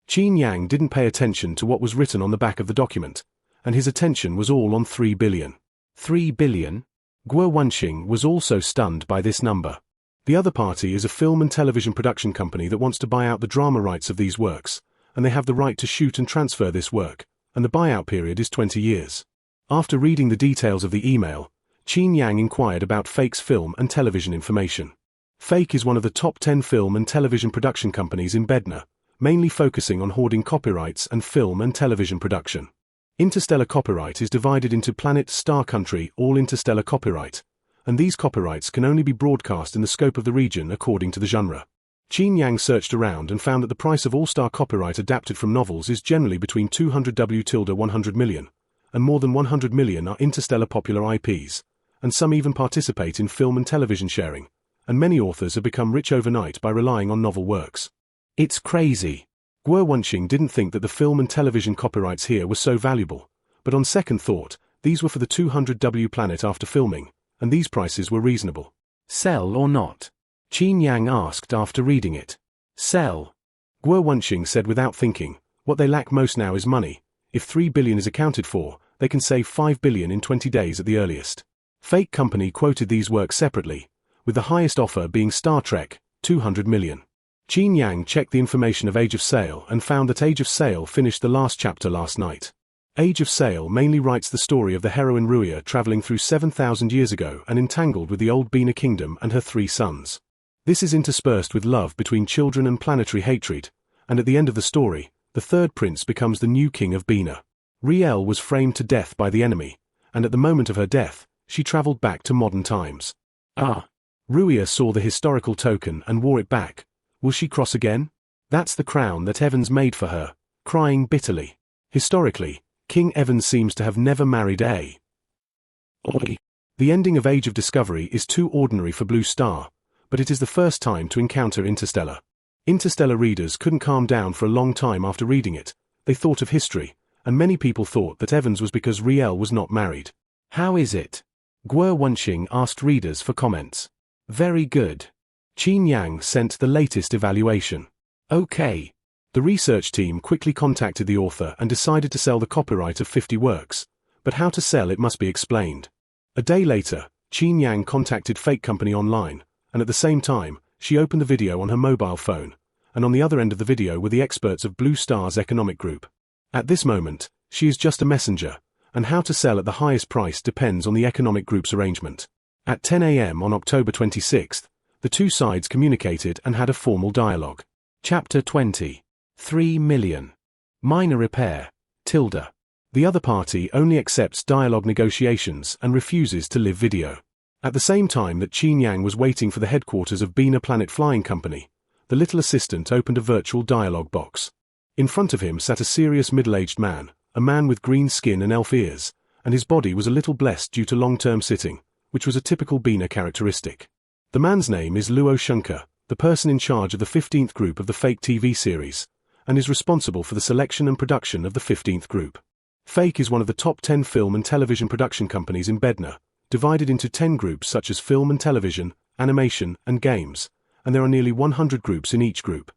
Qin Yang didn't pay attention to what was written on the back of the document, and his attention was all on 3 billion. 3 billion? Guo Wenxing was also stunned by this number. The other party is a film and television production company that wants to buy out the drama rights of these works, and they have the right to shoot and transfer this work, and the buyout period is 20 years. After reading the details of the email, Qin Yang inquired about Fake's film and television information. Fake is one of the top 10 film and television production companies in Bednar, mainly focusing on hoarding copyrights and film and television production. Interstellar copyright is divided into planet, star, country, all interstellar copyright, and these copyrights can only be broadcast in the scope of the region according to the genre. Qin Yang searched around and found that the price of all-star copyright adapted from novels is generally between 200 million and more than 100 million are interstellar popular IPs, and some even participate in film and television sharing, and many authors have become rich overnight by relying on novel works. It's crazy. Guo Wenxing didn't think that the film and television copyrights here were so valuable, but on second thought, these were for the 200W planet after filming, and these prices were reasonable. Sell or not? Qin Yang asked after reading it. Sell. Guo Wenxing said without thinking, what they lack most now is money. If 3 billion is accounted for, they can save 5 billion in 20 days at the earliest. Fake Company quoted these works separately, with the highest offer being Star Trek, 200 million. Qin Yang checked the information of Age of Sail and found that Age of Sail finished the last chapter last night. Age of Sail mainly writes the story of the heroine Ruya traveling through 7,000 years ago and entangled with the old Bina kingdom and her 3 sons. This is interspersed with love between children and planetary hatred, and at the end of the story, the third prince becomes the new king of Bina. Riel was framed to death by the enemy, and at the moment of her death, she traveled back to modern times. Ruya saw the historical token and wore it back. Will she cross again? That's the crown that Evans made for her, crying bitterly. Historically, King Evans seems to have never married a. The ending of Age of Discovery is too ordinary for Blue Star, but it is the first time to encounter Interstellar. Interstellar readers couldn't calm down for a long time after reading it. They thought of history, and many people thought that Evans was because Riel was not married. How is it? Guo Wenxing asked readers for comments. Very good. Qin Yang sent the latest evaluation. Okay. The research team quickly contacted the author and decided to sell the copyright of 50 works, but how to sell it must be explained. A day later, Qin Yang contacted Fake Company online, and at the same time, she opened the video on her mobile phone, and on the other end of the video were the experts of Blue Star's economic group. At this moment, she is just a messenger, and how to sell at the highest price depends on the economic group's arrangement. At 10 a.m. on October 26th, the two sides communicated and had a formal dialogue. Chapter 20. 3 million. Minor repair. Tilda. The other party only accepts dialogue negotiations and refuses to live video. At the same time that Qin Yang was waiting for the headquarters of Bina Planet Flying Company, the little assistant opened a virtual dialogue box. In front of him sat a serious middle-aged man, a man with green skin and elf ears, and his body was a little blessed due to long-term sitting, which was a typical Bina characteristic. The man's name is Luo Shunke, the person in charge of the 15th group of the Fake TV series, and is responsible for the selection and production of the 15th group. Fake is one of the top 10 film and television production companies in Bednar, divided into 10 groups such as film and television, animation, and games, and there are nearly 100 groups in each group.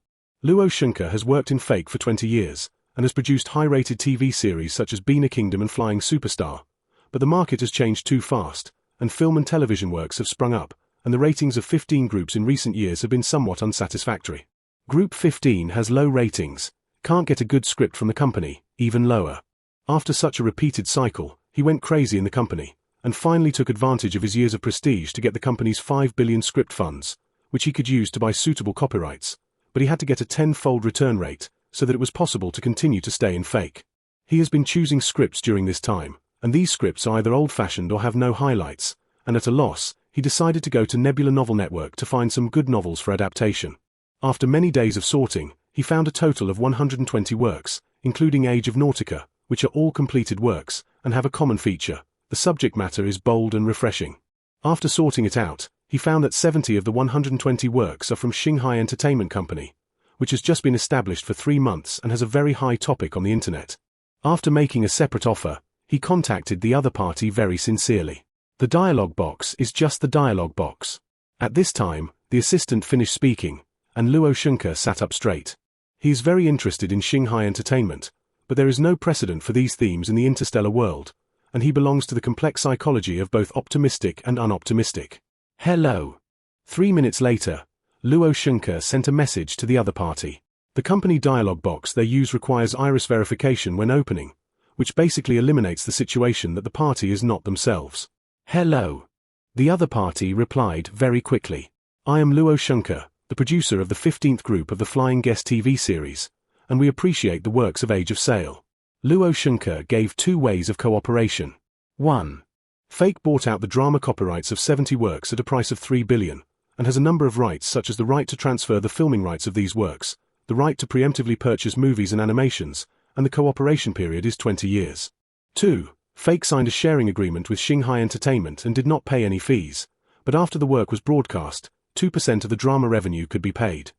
Luo Shunke has worked in Fake for 20 years, and has produced high-rated TV series such as Bina Kingdom and Flying Superstar, but the market has changed too fast, and film and television works have sprung up, and the ratings of 15 groups in recent years have been somewhat unsatisfactory. Group 15 has low ratings, can't get a good script from the company, even lower. After such a repeated cycle, he went crazy in the company, and finally took advantage of his years of prestige to get the company's 5 billion script funds, which he could use to buy suitable copyrights, but he had to get a 10-fold return rate, so that it was possible to continue to stay in Fake. He has been choosing scripts during this time, and these scripts are either old-fashioned or have no highlights, and at a loss, he decided to go to Nebula Novel Network to find some good novels for adaptation. After many days of sorting, he found a total of 120 works, including Age of Nautica, which are all completed works, and have a common feature. The subject matter is bold and refreshing. After sorting it out, he found that 70 of the 120 works are from Shanghai Entertainment Company, which has just been established for 3 months and has a very high topic on the internet. After making a separate offer, he contacted the other party very sincerely. The dialogue box is just the dialogue box. At this time, the assistant finished speaking, and Luo Shunke sat up straight. He is very interested in Shanghai Entertainment, but there is no precedent for these themes in the interstellar world, and he belongs to the complex psychology of both optimistic and unoptimistic. Hello. 3 minutes later, Luo Shunke sent a message to the other party. The company dialog box they use requires iris verification when opening, which basically eliminates the situation that the party is not themselves. Hello. The other party replied very quickly. I am Luo Shunker, the producer of the 15th group of the Flying Guest TV series, and we appreciate the works of Age of Sail. Luo Shunker gave 2 ways of cooperation. 1. Fake bought out the drama copyrights of 70 works at a price of 3 billion, and has a number of rights such as the right to transfer the filming rights of these works, the right to preemptively purchase movies and animations, and the cooperation period is 20 years. 2. Fake signed a sharing agreement with Shanghai Entertainment and did not pay any fees, but after the work was broadcast, 2% of the drama revenue could be paid.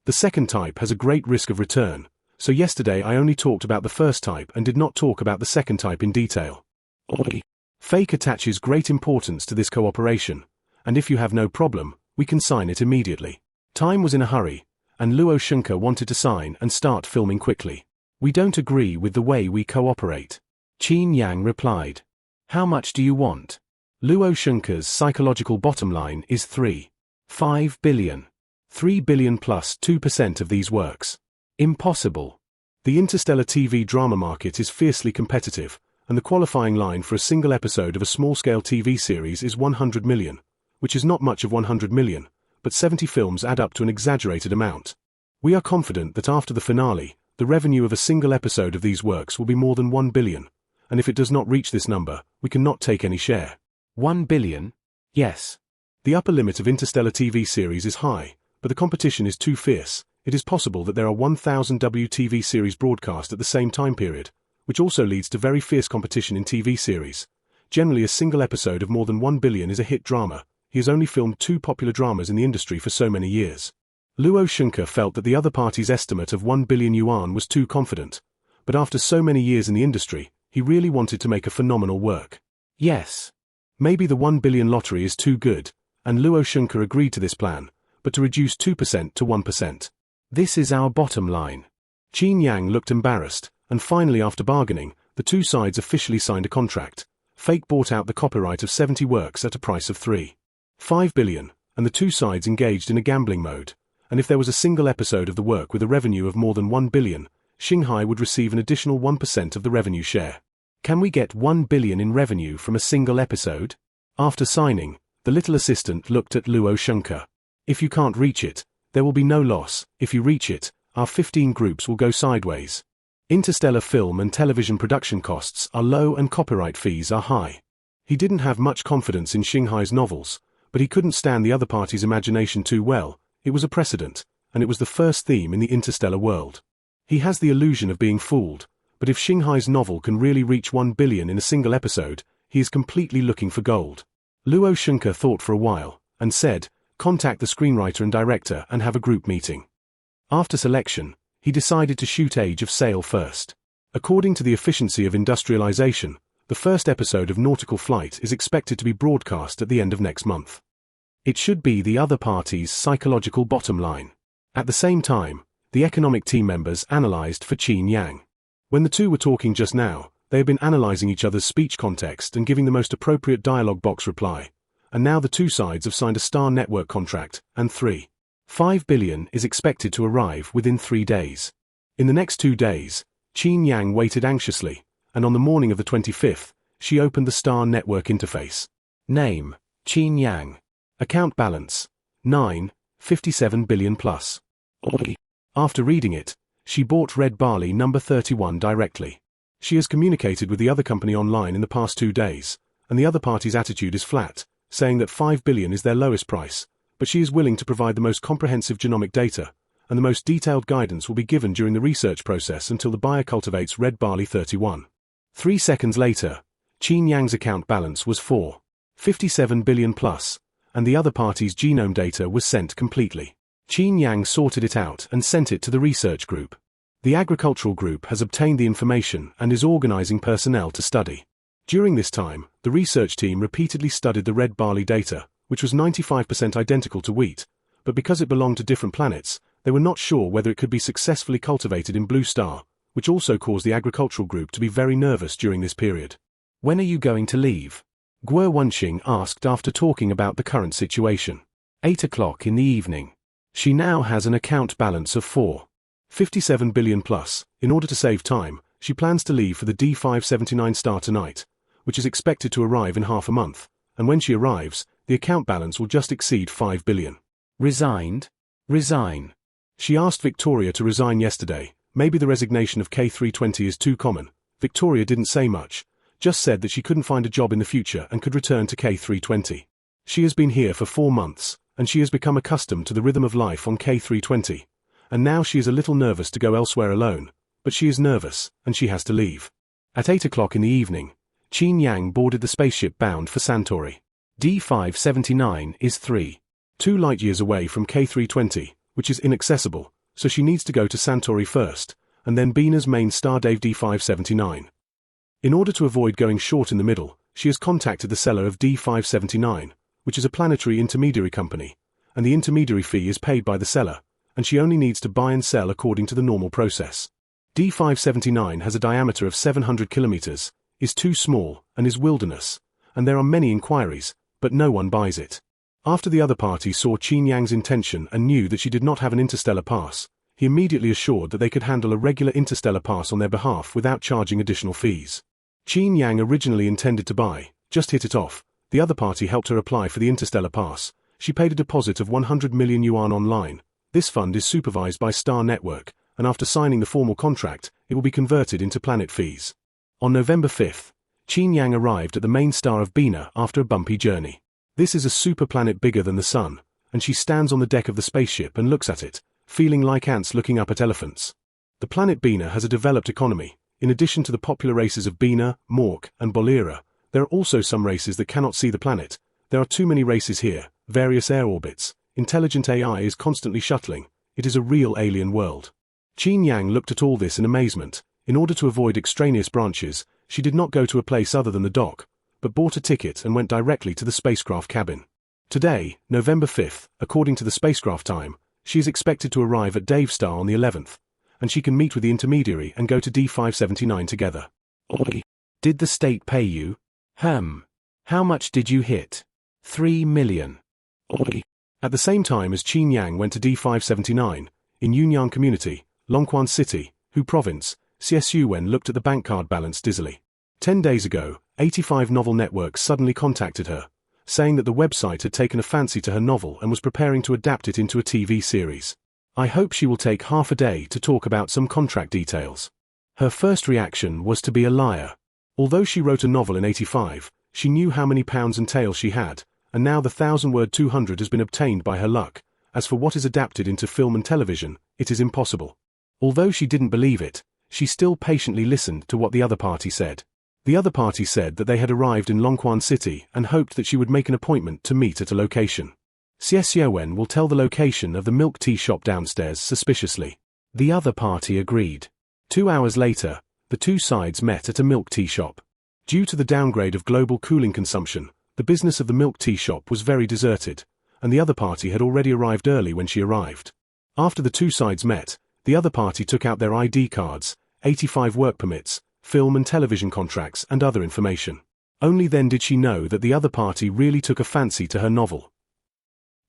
The second type has a great risk of return, so yesterday I only talked about the first type and did not talk about the second type in detail. Fake attaches great importance to this cooperation, and if you have no problem, we can sign it immediately. Time was in a hurry, and Luo Shunker wanted to sign and start filming quickly. We don't agree with the way we cooperate. Qin Yang replied. How much do you want? Luo Shunker's psychological bottom line is 3.5 billion. 3 billion plus 2% of these works. Impossible. The interstellar TV drama market is fiercely competitive, and the qualifying line for a single episode of a small-scale TV series is 100 million, which is not much of 100 million, but 70 films add up to an exaggerated amount. We are confident that after the finale, the revenue of a single episode of these works will be more than 1 billion, and if it does not reach this number, we cannot take any share. 1 billion? Yes. The upper limit of interstellar TV series is high, but the competition is too fierce. It is possible that there are 1,000 WTV series broadcast at the same time period, which also leads to very fierce competition in TV series. Generally, a single episode of more than 1 billion is a hit drama. He has only filmed 2 popular dramas in the industry for so many years. Luo Shunker felt that the other party's estimate of 1 billion yuan was too confident, but after so many years in the industry, he really wanted to make a phenomenal work. Yes. Maybe the 1 billion lottery is too good, and Luo Shunker agreed to this plan, but to reduce 2% to 1%. This is our bottom line. Qin Yang looked embarrassed, and finally after bargaining, the 2 sides officially signed a contract. Fake bought out the copyright of 70 works at a price of 3.5 billion, and the 2 sides engaged in a gambling mode, and if there was a single episode of the work with a revenue of more than 1 billion, Shanghai would receive an additional 1% of the revenue share. Can we get 1 billion in revenue from a single episode? After signing, the little assistant looked at Luo Shunker. If you can't reach it, there will be no loss. If you reach it, our 15 groups will go sideways. Interstellar film and television production costs are low and copyright fees are high. He didn't have much confidence in Shanghai's novels, but he couldn't stand the other party's imagination too well. It was a precedent, and it was the first theme in the interstellar world. He has the illusion of being fooled, but if Shanghai's novel can really reach 1 billion in a single episode, he is completely looking for gold. Luo Shunker thought for a while, and said, contact the screenwriter and director and have a group meeting. After selection, he decided to shoot Age of Sail first. According to the efficiency of industrialization, the first episode of Nautical Flight is expected to be broadcast at the end of next month. It should be the other party's psychological bottom line. At the same time, the economic team members analyzed for Qin Yang. When the 2 were talking just now, they had been analyzing each other's speech context and giving the most appropriate dialogue box reply, and now the 2 sides have signed a Star Network contract, and 3.5 billion is expected to arrive within 3 days. In the next 2 days, Qin Yang waited anxiously, and on the morning of the 25th, she opened the Star Network interface. Name, Qin Yang. Account balance, 9.57 billion plus. After reading it, she bought Red Barley number 31 directly. She has communicated with the other company online in the past 2 days, and the other party's attitude is flat, saying that 5 billion is their lowest price, but she is willing to provide the most comprehensive genomic data, and the most detailed guidance will be given during the research process until the buyer cultivates Red Barley 31. 3 seconds later, Qin Yang's account balance was 4.57 billion plus, and the other party's genome data was sent completely. Qin Yang sorted it out and sent it to the research group. The agricultural group has obtained the information and is organizing personnel to study. During this time, the research team repeatedly studied the red barley data, which was 95% identical to wheat, but because it belonged to different planets, they were not sure whether it could be successfully cultivated in Blue Star, which also caused the agricultural group to be very nervous during this period. When are you going to leave? Guo Wenxing asked after talking about the current situation. 8 o'clock in the evening. She now has an account balance of 4.57 billion plus. In order to save time, she plans to leave for the D579 star tonight, which is expected to arrive in half a month, and when she arrives, the account balance will just exceed 5 billion. Resigned? Resign. She asked Victoria to resign yesterday. Maybe the resignation of K320 is too common. Victoria didn't say much, just said that she couldn't find a job in the future and could return to K320. She has been here for 4 months, and she has become accustomed to the rhythm of life on K320. And now she is a little nervous to go elsewhere alone, but she is nervous, and she has to leave. At 8 o'clock in the evening, Qin Yang boarded the spaceship bound for Santori. D579 is 3.2 light-years away from K320, which is inaccessible, so she needs to go to Santori first, and then Bina's main stardave D579. In order to avoid going short in the middle, she has contacted the seller of D579, which is a planetary intermediary company, and the intermediary fee is paid by the seller, and she only needs to buy and sell according to the normal process. D579 has a diameter of 700 kilometers, is too small, and is wilderness, and there are many inquiries, but no one buys it. After the other party saw Qin Yang's intention and knew that she did not have an interstellar pass, he immediately assured that they could handle a regular interstellar pass on their behalf without charging additional fees. Qin Yang originally intended to buy, just hit it off. The other party helped her apply for the interstellar pass. She paid a deposit of 100 million yuan online. This fund is supervised by Star Network, and after signing the formal contract, it will be converted into planet fees. On November 5th, Qin Yang arrived at the main star of Bina after a bumpy journey. This is a super planet bigger than the Sun, and she stands on the deck of the spaceship and looks at it, feeling like ants looking up at elephants. The planet Bina has a developed economy. In addition to the popular races of Bina, Mork, and Bolira, there are also some races that cannot see the planet. There are too many races here, various air orbits. Intelligent AI is constantly shuttling. It is a real alien world. Qin Yang looked at all this in amazement. In order to avoid extraneous branches, she did not go to a place other than the dock, but bought a ticket and went directly to the spacecraft cabin. Today, November 5th, according to the spacecraft time, she is expected to arrive at Dave Star on the 11th, and she can meet with the intermediary and go to D579 together. Did the state pay you? How much did you hit? 3 million. At the same time as Qin Yang went to D579, in Yunyang Community, Longquan City, Hu Province, Csuwen looked at the bank card balance dizzily. 10 days ago, 85 Novel Networks suddenly contacted her, saying that the website had taken a fancy to her novel and was preparing to adapt it into a TV series. I hope she will take half a day to talk about some contract details. Her first reaction was to be a liar. Although she wrote a novel in 85, she knew how many pounds and tails she had, and now the 1,000-word 200 has been obtained by her luck. As for what is adapted into film and television, it is impossible. Although she didn't believe it, she still patiently listened to what the other party said. The other party said that they had arrived in Longquan City and hoped that she would make an appointment to meet at a location. Csuwen will tell the location of the milk tea shop downstairs suspiciously. The other party agreed. 2 hours later, the two sides met at a milk tea shop. Due to the downgrade of global cooling consumption, the business of the milk tea shop was very deserted, and the other party had already arrived early when she arrived. After the two sides met, the other party took out their ID cards, 85 work permits, film and television contracts and other information. Only then did she know that the other party really took a fancy to her novel.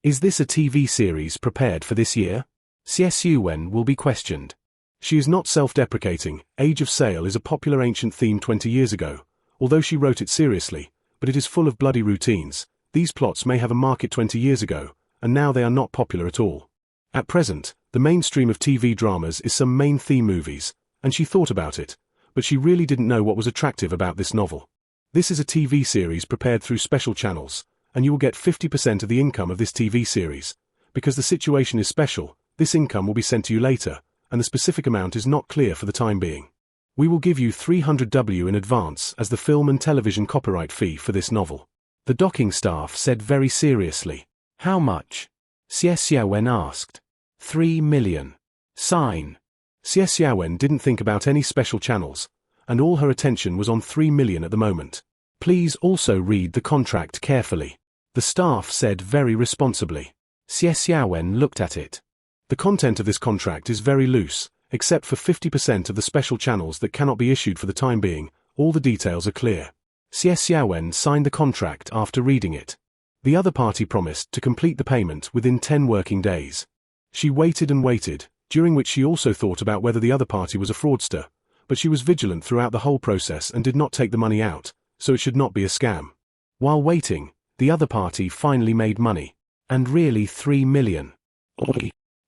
Is this a TV series prepared for this year? Csuwen will be questioned. She is not self-deprecating. Age of Sail is a popular ancient theme 20 years ago, although she wrote it seriously, but it is full of bloody routines. These plots may have a market 20 years ago, and now they are not popular at all. At present, the mainstream of TV dramas is some main theme movies, and she thought about it, but she really didn't know what was attractive about this novel. This is a TV series prepared through special channels, and you will get 50% of the income of this TV series. Because the situation is special, this income will be sent to you later, and the specific amount is not clear for the time being. We will give you 300W in advance as the film and television copyright fee for this novel. The docking staff said very seriously. How much? Csuwen asked. 3 million. Sign. Csuwen didn't think about any special channels, and all her attention was on 3 million at the moment. Please also read the contract carefully. The staff said very responsibly. Csuwen looked at it. The content of this contract is very loose, except for 50% of the special channels that cannot be issued for the time being. All the details are clear. Csuwen signed the contract after reading it. The other party promised to complete the payment within 10 working days. She waited and waited, during which she also thought about whether the other party was a fraudster, but she was vigilant throughout the whole process and did not take the money out, so it should not be a scam. While waiting, The other party finally made money. And really 3 million.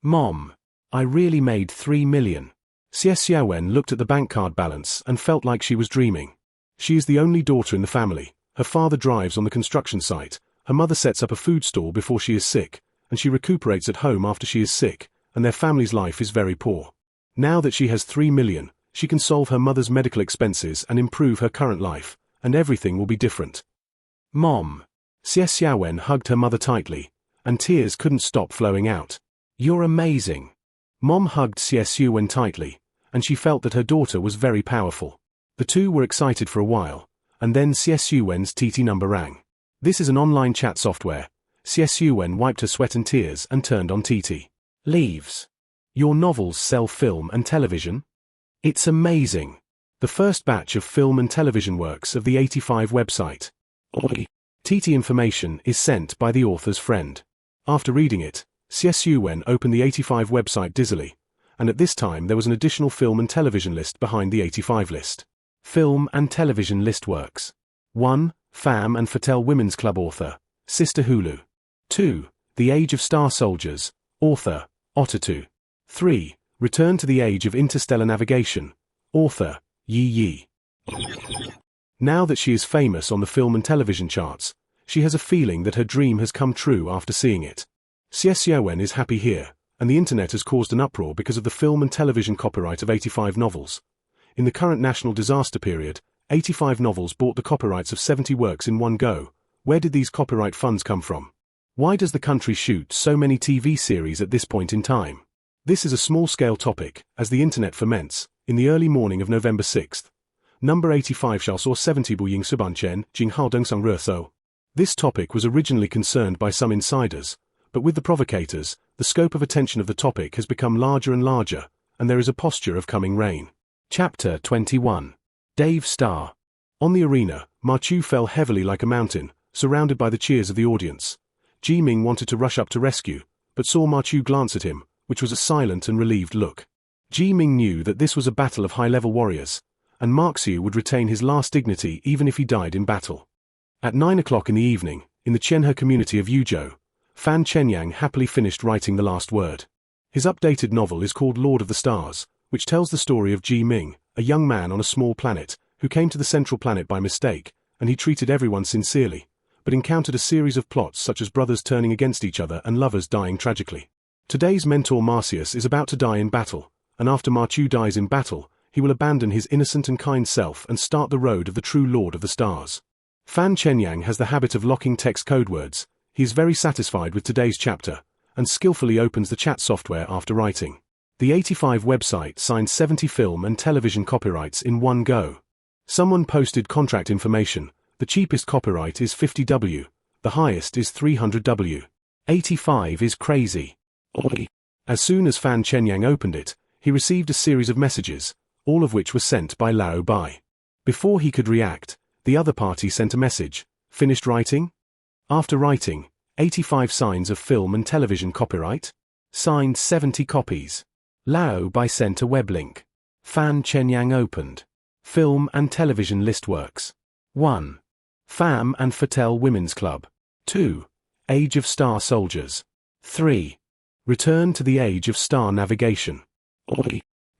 Mom, I really made 3 million. Xie Xiaowen looked at the bank card balance and felt like she was dreaming. She is the only daughter in the family. Her father drives on the construction site, her mother sets up a food stall before she is sick, and she recuperates at home after she is sick, and their family's life is very poor. Now that she has 3 million, she can solve her mother's medical expenses and improve her current life, and everything will be different. Mom. Xie Xiaowen hugged her mother tightly, and tears couldn't stop flowing out. You're amazing. Mom hugged Xie Xiaowen tightly, and she felt that her daughter was very powerful. The two were excited for a while, and then Xie Xiaowen's TT number rang. This is an online chat software. Xie Xiaowen wiped her sweat and tears and turned on TT. Leaves. Your novels sell film and television? It's amazing. The first batch of film and television works of the 85 website. TT information is sent by the author's friend. After reading it, Xie Xiaowen opened the 85 website dizzily, and at this time there was an additional film and television list behind the 85 list. Film and television list works. 1. Fam and Fatale Women's Club author, Sister Hulu. 2. The Age of Star Soldiers, author, Otatu. 3. Return to the Age of Interstellar Navigation, author, Yi Yi. Now that she is famous on the film and television charts, she has a feeling that her dream has come true after seeing it. Xie Xiaowen is happy here, and the internet has caused an uproar because of the film and television copyright of 85 novels. In the current national disaster period, 85 novels bought the copyrights of 70 works in one go. Where did these copyright funds come from? Why does the country shoot so many TV series at this point in time? This is a small-scale topic, as the internet ferments. In the early morning of November 6th, number 85 shall saw 70 bu ying subanchen, jing hao deng sang re. This topic was originally concerned by some insiders, but with the provocators, the scope of attention of the topic has become larger and larger, and there is a posture of coming rain. Chapter 21. Dave Star. On the arena, Ma Chu fell heavily like a mountain, surrounded by the cheers of the audience. Ji Ming wanted to rush up to rescue, but saw Ma Chu glance at him, which was a silent and relieved look. Ji Ming knew that this was a battle of high-level warriors, and Ma Xiu would retain his last dignity even if he died in battle. At 9 o'clock in the evening, in the Qianhe community of Yuzhou, Fan Chenyang happily finished writing the last word. His updated novel is called Lord of the Stars, which tells the story of Ji Ming, a young man on a small planet, who came to the central planet by mistake, and he treated everyone sincerely, but encountered a series of plots such as brothers turning against each other and lovers dying tragically. Today's mentor Marcius is about to die in battle, and after Ma Chu dies in battle, he will abandon his innocent and kind self and start the road of the true Lord of the Stars. Fan Chenyang has the habit of locking text code words. He is very satisfied with today's chapter, and skillfully opens the chat software after writing. The 85 website signed 70 film and television copyrights in one go. Someone posted contract information. The cheapest copyright is 50W. The highest is 300W. 85 is crazy. As soon as Fan Chenyang opened it, he received a series of messages, all of which were sent by Lao Bai. Before he could react, the other party sent a message. Finished writing? After writing, 85 signs of film and television copyright. Signed 70 copies. Lao Bai sent a web link. Fan Chenyang opened. Film and television list works. 1. Fam and Fatale Women's Club. 2. Age of Star Soldiers. 3. Return to the Age of Star Navigation.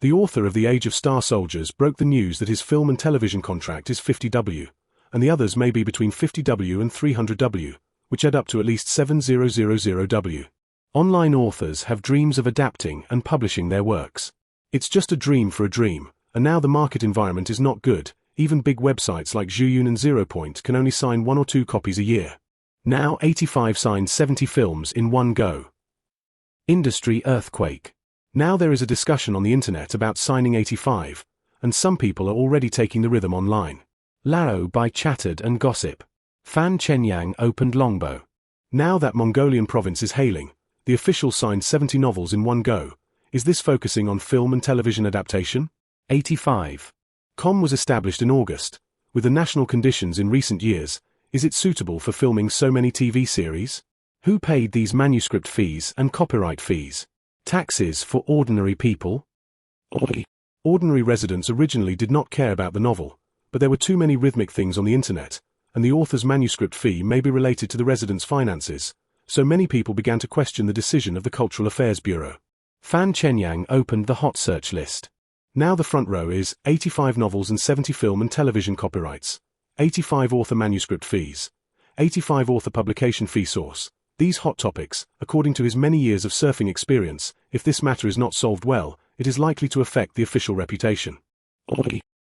The author of The Age of Star Soldiers broke the news that his film and television contract is 50W, and the others may be between 50W and 300W, which add up to at least 7000W. Online authors have dreams of adapting and publishing their works. It's just a dream for a dream, and now the market environment is not good. Even big websites like Zhuyun and ZeroPoint can only sign 1 or 2 copies a year. Now 85 signed 70 films in one go. Industry earthquake. Now there is a discussion on the internet about signing 85, and some people are already taking the rhythm online. Lao Bai chattered and gossip. Fan Chenyang opened Longbow. Now that Mongolian province is hailing, the official signed 70 novels in one go. Is this focusing on film and television adaptation? 85. Com was established in August. With the national conditions in recent years, is it suitable for filming so many TV series? Who paid these manuscript fees and copyright fees? Taxes for ordinary people? Ordinary residents originally did not care about the novel, but there were too many rhythmic things on the internet, and the author's manuscript fee may be related to the residents' finances, so many people began to question the decision of the Cultural Affairs Bureau. Fan Chenyang opened the hot search list. Now the front row is 85 novels and 70 film and television copyrights, 85 author manuscript fees, 85 author publication fee source. These hot topics, according to his many years of surfing experience, if this matter is not solved well, it is likely to affect the official reputation.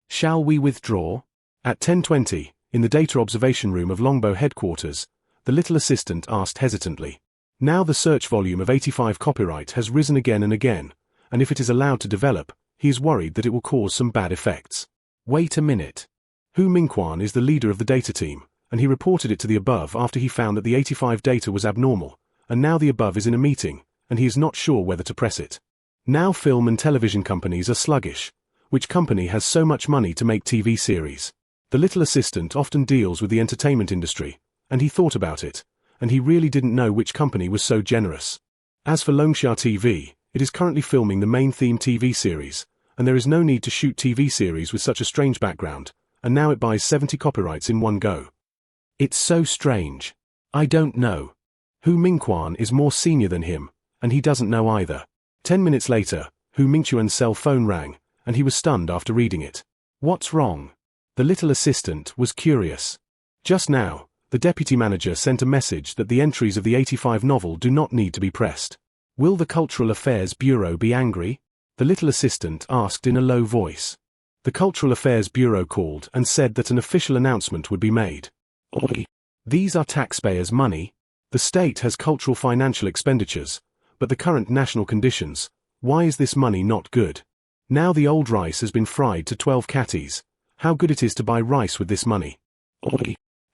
Shall we withdraw? At 10:20, in the data observation room of Longbow headquarters, the little assistant asked hesitantly. Now the search volume of 85 copyright has risen again and again, and if it is allowed to develop, he is worried that it will cause some bad effects. Wait a minute. Hu Mingquan is the leader of the data team, and he reported it to the above after he found that the 85 data was abnormal, and now the above is in a meeting, and he is not sure whether to press it. Now film and television companies are sluggish. Which company has so much money to make TV series? The little assistant often deals with the entertainment industry, and he thought about it, and he really didn't know which company was so generous. As for Longxia TV, it is currently filming the main theme TV series, and there is no need to shoot TV series with such a strange background, and now it buys 70 copyrights in one go. It's so strange. I don't know. Hu Mingquan is more senior than him, and he doesn't know either. 10 minutes later, Hu Mingquan's cell phone rang, and he was stunned after reading it. What's wrong? The little assistant was curious. Just now, the deputy manager sent a message that the entries of the 85 novel do not need to be pressed. Will the Cultural Affairs Bureau be angry? The little assistant asked in a low voice. The Cultural Affairs Bureau called and said that an official announcement would be made. These are taxpayers' money. The state has cultural financial expenditures, but the current national conditions, why is this money not good? Now the old rice has been fried to 12 catties. How good it is to buy rice with this money.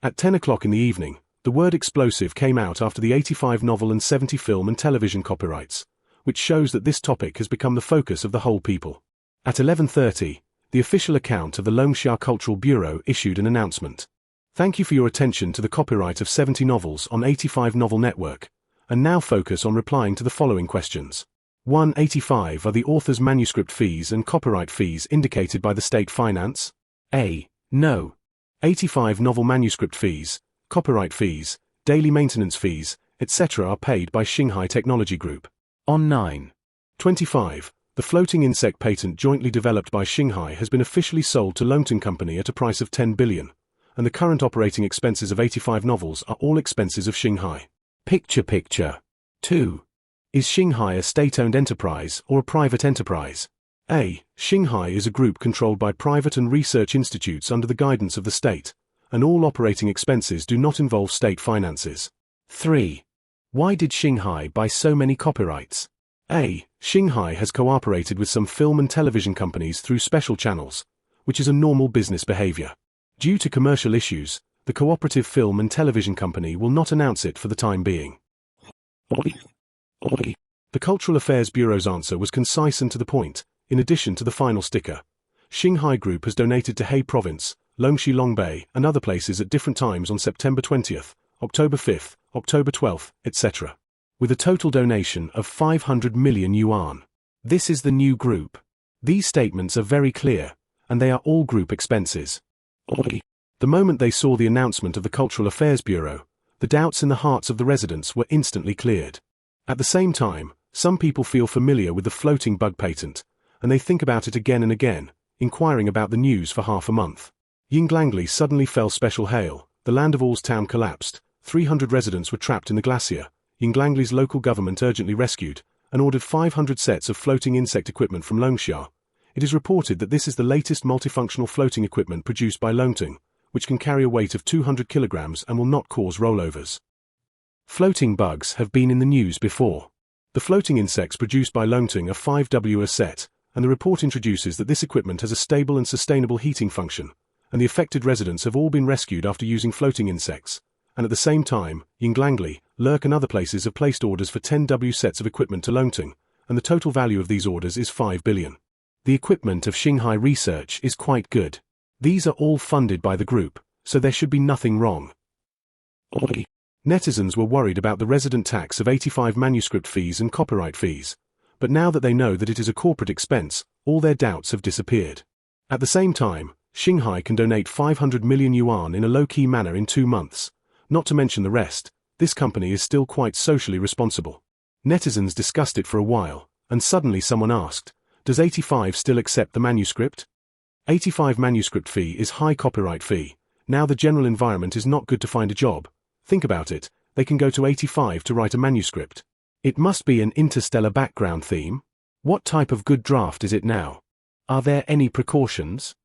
At 10 o'clock in the evening, the word explosive came out after the 85 novel and 70 film and television copyrights, which shows that this topic has become the focus of the whole people. At 11:30, the official account of the Longxia Cultural Bureau issued an announcement. Thank you for your attention to the copyright of 70 novels on 85 Novel Network, and now focus on replying to the following questions. 185 are the author's manuscript fees and copyright fees indicated by the state finance? A. No. 85 novel manuscript fees, copyright fees, daily maintenance fees, etc. are paid by Xinghai Technology Group. On 9/25, the floating insect patent jointly developed by Xinghai has been officially sold to Longting Company at a price of 10 billion, and the current operating expenses of 85 novels are all expenses of Xinghai. Picture. 2. Is Xinghai a state-owned enterprise or a private enterprise? A. Xinghai is a group controlled by private and research institutes under the guidance of the state, and all operating expenses do not involve state finances. 3. Why did Xinghai buy so many copyrights? A. Xinghai has cooperated with some film and television companies through special channels, which is a normal business behavior. Due to commercial issues, the cooperative film and television company will not announce it for the time being. The Cultural Affairs Bureau's answer was concise and to the point. In addition to the final sticker, Xinghai Group has donated to Hebei Province, Longxi Longbei, and other places at different times on September 20th, October 5th, October 12th, etc., with a total donation of 500 million yuan. This is the new group. These statements are very clear, and they are all group expenses. The moment they saw the announcement of the Cultural Affairs Bureau, the doubts in the hearts of the residents were instantly cleared. At the same time, some people feel familiar with the floating bug patent, and they think about it again and again, inquiring about the news for half a month. Yinglangli suddenly fell special hail, the land of All's town collapsed, 300 residents were trapped in the glacier, Yinglangli's local government urgently rescued, and ordered 500 sets of floating insect equipment from Longxia. It is reported that this is the latest multifunctional floating equipment produced by Longting, which can carry a weight of 200 kilograms and will not cause rollovers. Floating bugs have been in the news before. The floating insects produced by Longting are 5W a set, and the report introduces that this equipment has a stable and sustainable heating function, and the affected residents have all been rescued after using floating insects, and at the same time, Yinglangli, Lurk and other places have placed orders for 10W sets of equipment to Longting, and the total value of these orders is 5 billion. The equipment of Xinghai Research is quite good. These are all funded by the group, so there should be nothing wrong. Netizens were worried about the resident tax of 85 manuscript fees and copyright fees, but now that they know that it is a corporate expense, all their doubts have disappeared. At the same time, Shanghai can donate 500 million yuan in a low-key manner in 2 months. Not to mention the rest, this company is still quite socially responsible. Netizens discussed it for a while, and suddenly someone asked, does 85 still accept the manuscript? 85 manuscript fee is high copyright fee. Now the general environment is not good to find a job. Think about it, they can go to 85 to write a manuscript. It must be an interstellar background theme. What type of good draft is it now? Are there any precautions?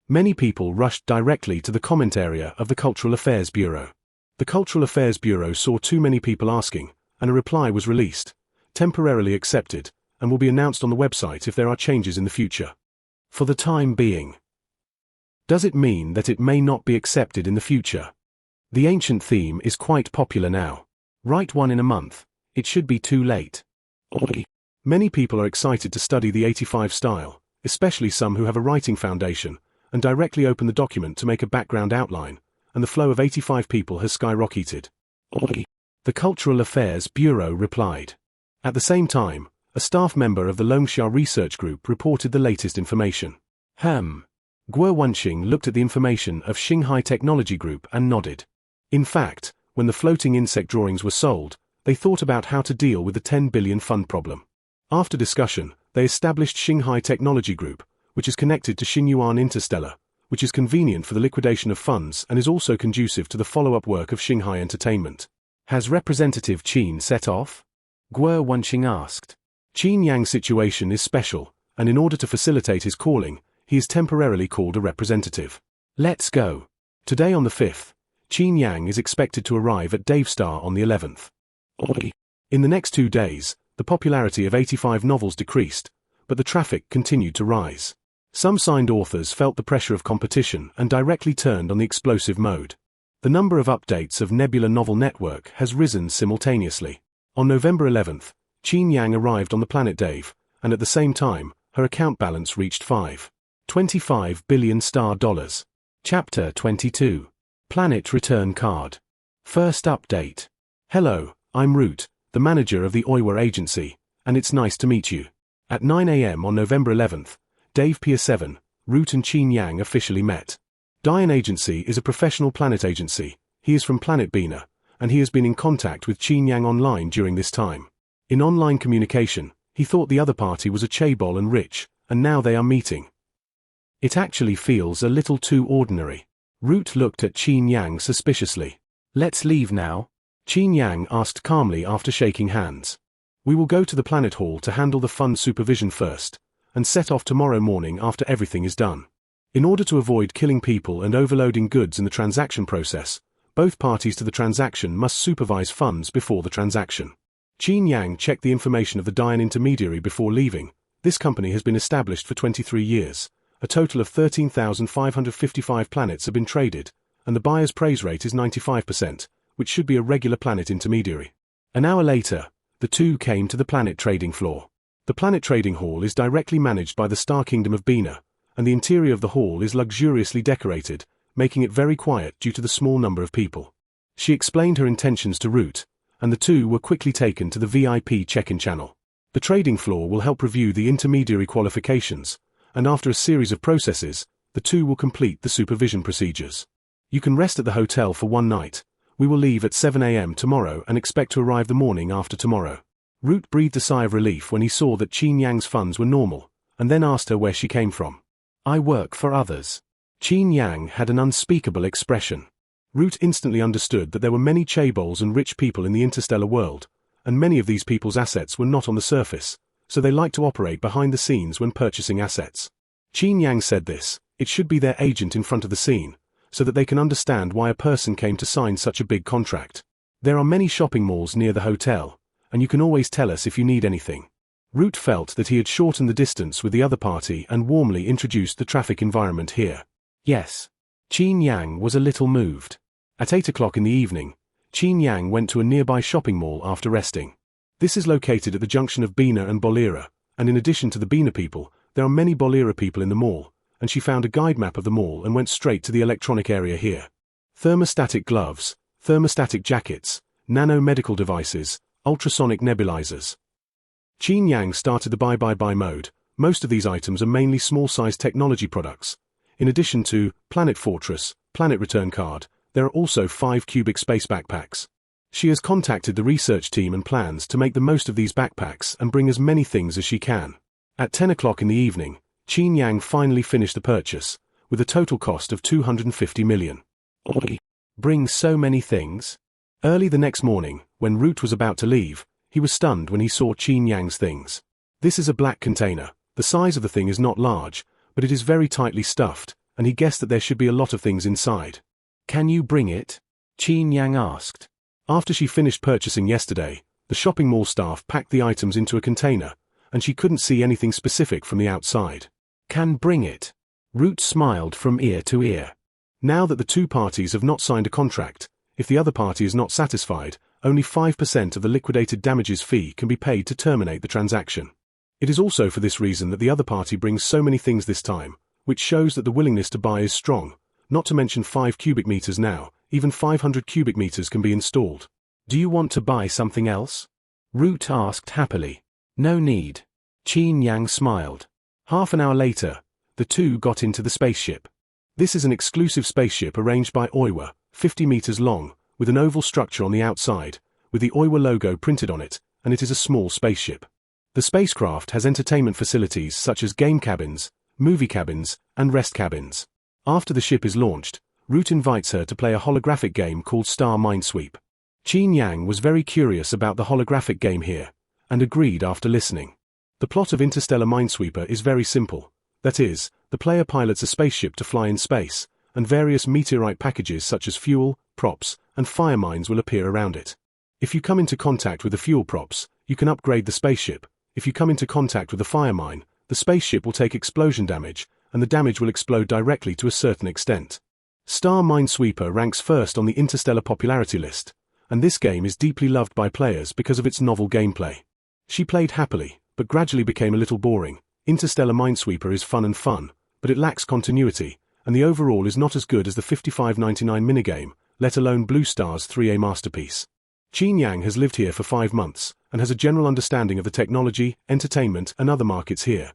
Many people rushed directly to the comment area of the Cultural Affairs Bureau. The Cultural Affairs Bureau saw too many people asking, and a reply was released, temporarily accepted, and will be announced on the website if there are changes in the future. For the time being. Does it mean that it may not be accepted in the future? The ancient theme is quite popular now. Write one in a month. It should be too late. Many people are excited to study the 85 style, especially some who have a writing foundation, and directly open the document to make a background outline, and the flow of 85 people has skyrocketed. The Cultural Affairs Bureau replied. At the same time, a staff member of the Longxia Research Group reported the latest information. Guo Wenxing looked at the information of Shanghai Technology Group and nodded. In fact, when the floating insect drawings were sold, they thought about how to deal with the 10 billion fund problem. After discussion, they established Shanghai Technology Group, which is connected to Xinyuan Interstellar, which is convenient for the liquidation of funds and is also conducive to the follow-up work of Shanghai Entertainment. Has Representative Qin set off? Guo Wenxing asked. Qin Yang's situation is special, and in order to facilitate his calling, he is temporarily called a representative. Let's go. Today on the 5th, Qin Yang is expected to arrive at Davestar on the 11th. In the next 2 days, the popularity of 85 novels decreased, but the traffic continued to rise. Some signed authors felt the pressure of competition and directly turned on the explosive mode. The number of updates of Nebula Novel Network has risen simultaneously. On November 11th, Qin Yang arrived on the planet Dave, and at the same time, her account balance reached $5.25 billion. Chapter 22. Planet Return Card. First update. Hello, I'm Root, the manager of the Oiwa agency, and it's nice to meet you. At 9 a.m. on November 11th, Dave Pier 7, Root and Qin Yang officially met. Dian Agency is a professional planet agency. He is from Planet Bina, and he has been in contact with Qin Yang online during this time. In online communication, he thought the other party was a chaebol and rich, and now they are meeting. It actually feels a little too ordinary. Root looked at Qin Yang suspiciously. Let's leave now? Qin Yang asked calmly after shaking hands. We will go to the Planet Hall to handle the fund supervision first, and set off tomorrow morning after everything is done. In order to avoid killing people and overloading goods in the transaction process, both parties to the transaction must supervise funds before the transaction. Qin Yang checked the information of the Dian intermediary before leaving. This company has been established for 23 years. A total of 13,555 planets have been traded, and the buyer's praise rate is 95%, which should be a regular planet intermediary. An hour later, the two came to the planet trading floor. The planet trading hall is directly managed by the Star Kingdom of Bina, and the interior of the hall is luxuriously decorated, making it very quiet due to the small number of people. She explained her intentions to Root, and the two were quickly taken to the VIP check-in channel. The trading floor will help review the intermediary qualifications, and after a series of processes, the two will complete the supervision procedures. You can rest at the hotel for 1 night. We will leave at 7 a.m. tomorrow and expect to arrive the morning after tomorrow. Root breathed a sigh of relief when he saw that Qin Yang's funds were normal, and then asked her where she came from. I work for others. Qin Yang had an unspeakable expression. Root instantly understood that there were many chaebols and rich people in the interstellar world, and many of these people's assets were not on the surface, so they like to operate behind the scenes when purchasing assets. Qin Yang said this, it should be their agent in front of the scene, so that they can understand why a person came to sign such a big contract. There are many shopping malls near the hotel, and you can always tell us if you need anything. Root felt that he had shortened the distance with the other party and warmly introduced the traffic environment here. Yes. Qin Yang was a little moved. At 8 o'clock in the evening, Qin Yang went to a nearby shopping mall after resting. This is located at the junction of Bina and Bolira, and in addition to the Bina people, there are many Bolira people in the mall, and she found a guide map of the mall and went straight to the electronic area here. Thermostatic gloves, thermostatic jackets, nano-medical devices, ultrasonic nebulizers. Qin Yang started the buy mode. Most of these items are mainly small-sized technology products. In addition to Planet Fortress, Planet Return Card, there are also 5 cubic space backpacks. She has contacted the research team and plans to make the most of these backpacks and bring as many things as she can. At 10 o'clock in the evening, Qin Yang finally finished the purchase, with a total cost of 250 million. Bring so many things? Early the next morning, when Root was about to leave, he was stunned when he saw Qin Yang's things. This is a black container. The size of the thing is not large, but it is very tightly stuffed, and he guessed that there should be a lot of things inside. Can you bring it? Qin Yang asked. After she finished purchasing yesterday, the shopping mall staff packed the items into a container, and she couldn't see anything specific from the outside. Can bring it. Root smiled from ear to ear. Now that the two parties have not signed a contract, if the other party is not satisfied, only 5% of the liquidated damages fee can be paid to terminate the transaction. It is also for this reason that the other party brings so many things this time, which shows that the willingness to buy is strong, not to mention 5 cubic meters now, even 500 cubic meters can be installed. Do you want to buy something else? Root asked happily. No need. Qin Yang smiled. Half an hour later, the two got into the spaceship. This is an exclusive spaceship arranged by Oiwa, 50 meters long, with an oval structure on the outside, with the Oiwa logo printed on it, and it is a small spaceship. The spacecraft has entertainment facilities such as game cabins, movie cabins, and rest cabins. After the ship is launched, Root invites her to play a holographic game called Star Minesweep. Qin Yang was very curious about the holographic game here, and agreed after listening. The plot of Interstellar Minesweeper is very simple. That is, the player pilots a spaceship to fly in space, and various meteorite packages such as fuel, props, and fire mines will appear around it. If you come into contact with the fuel props, you can upgrade the spaceship. If you come into contact with the fire mine, the spaceship will take explosion damage, and the damage will explode directly to a certain extent. Star Minesweeper ranks first on the Interstellar popularity list, and this game is deeply loved by players because of its novel gameplay. She played happily, but gradually became a little boring. Interstellar Minesweeper is fun, but it lacks continuity, and the overall is not as good as the 55.99 minigame, let alone Blue Star's 3A masterpiece. Qin Yang has lived here for 5 months, and has a general understanding of the technology, entertainment, and other markets here.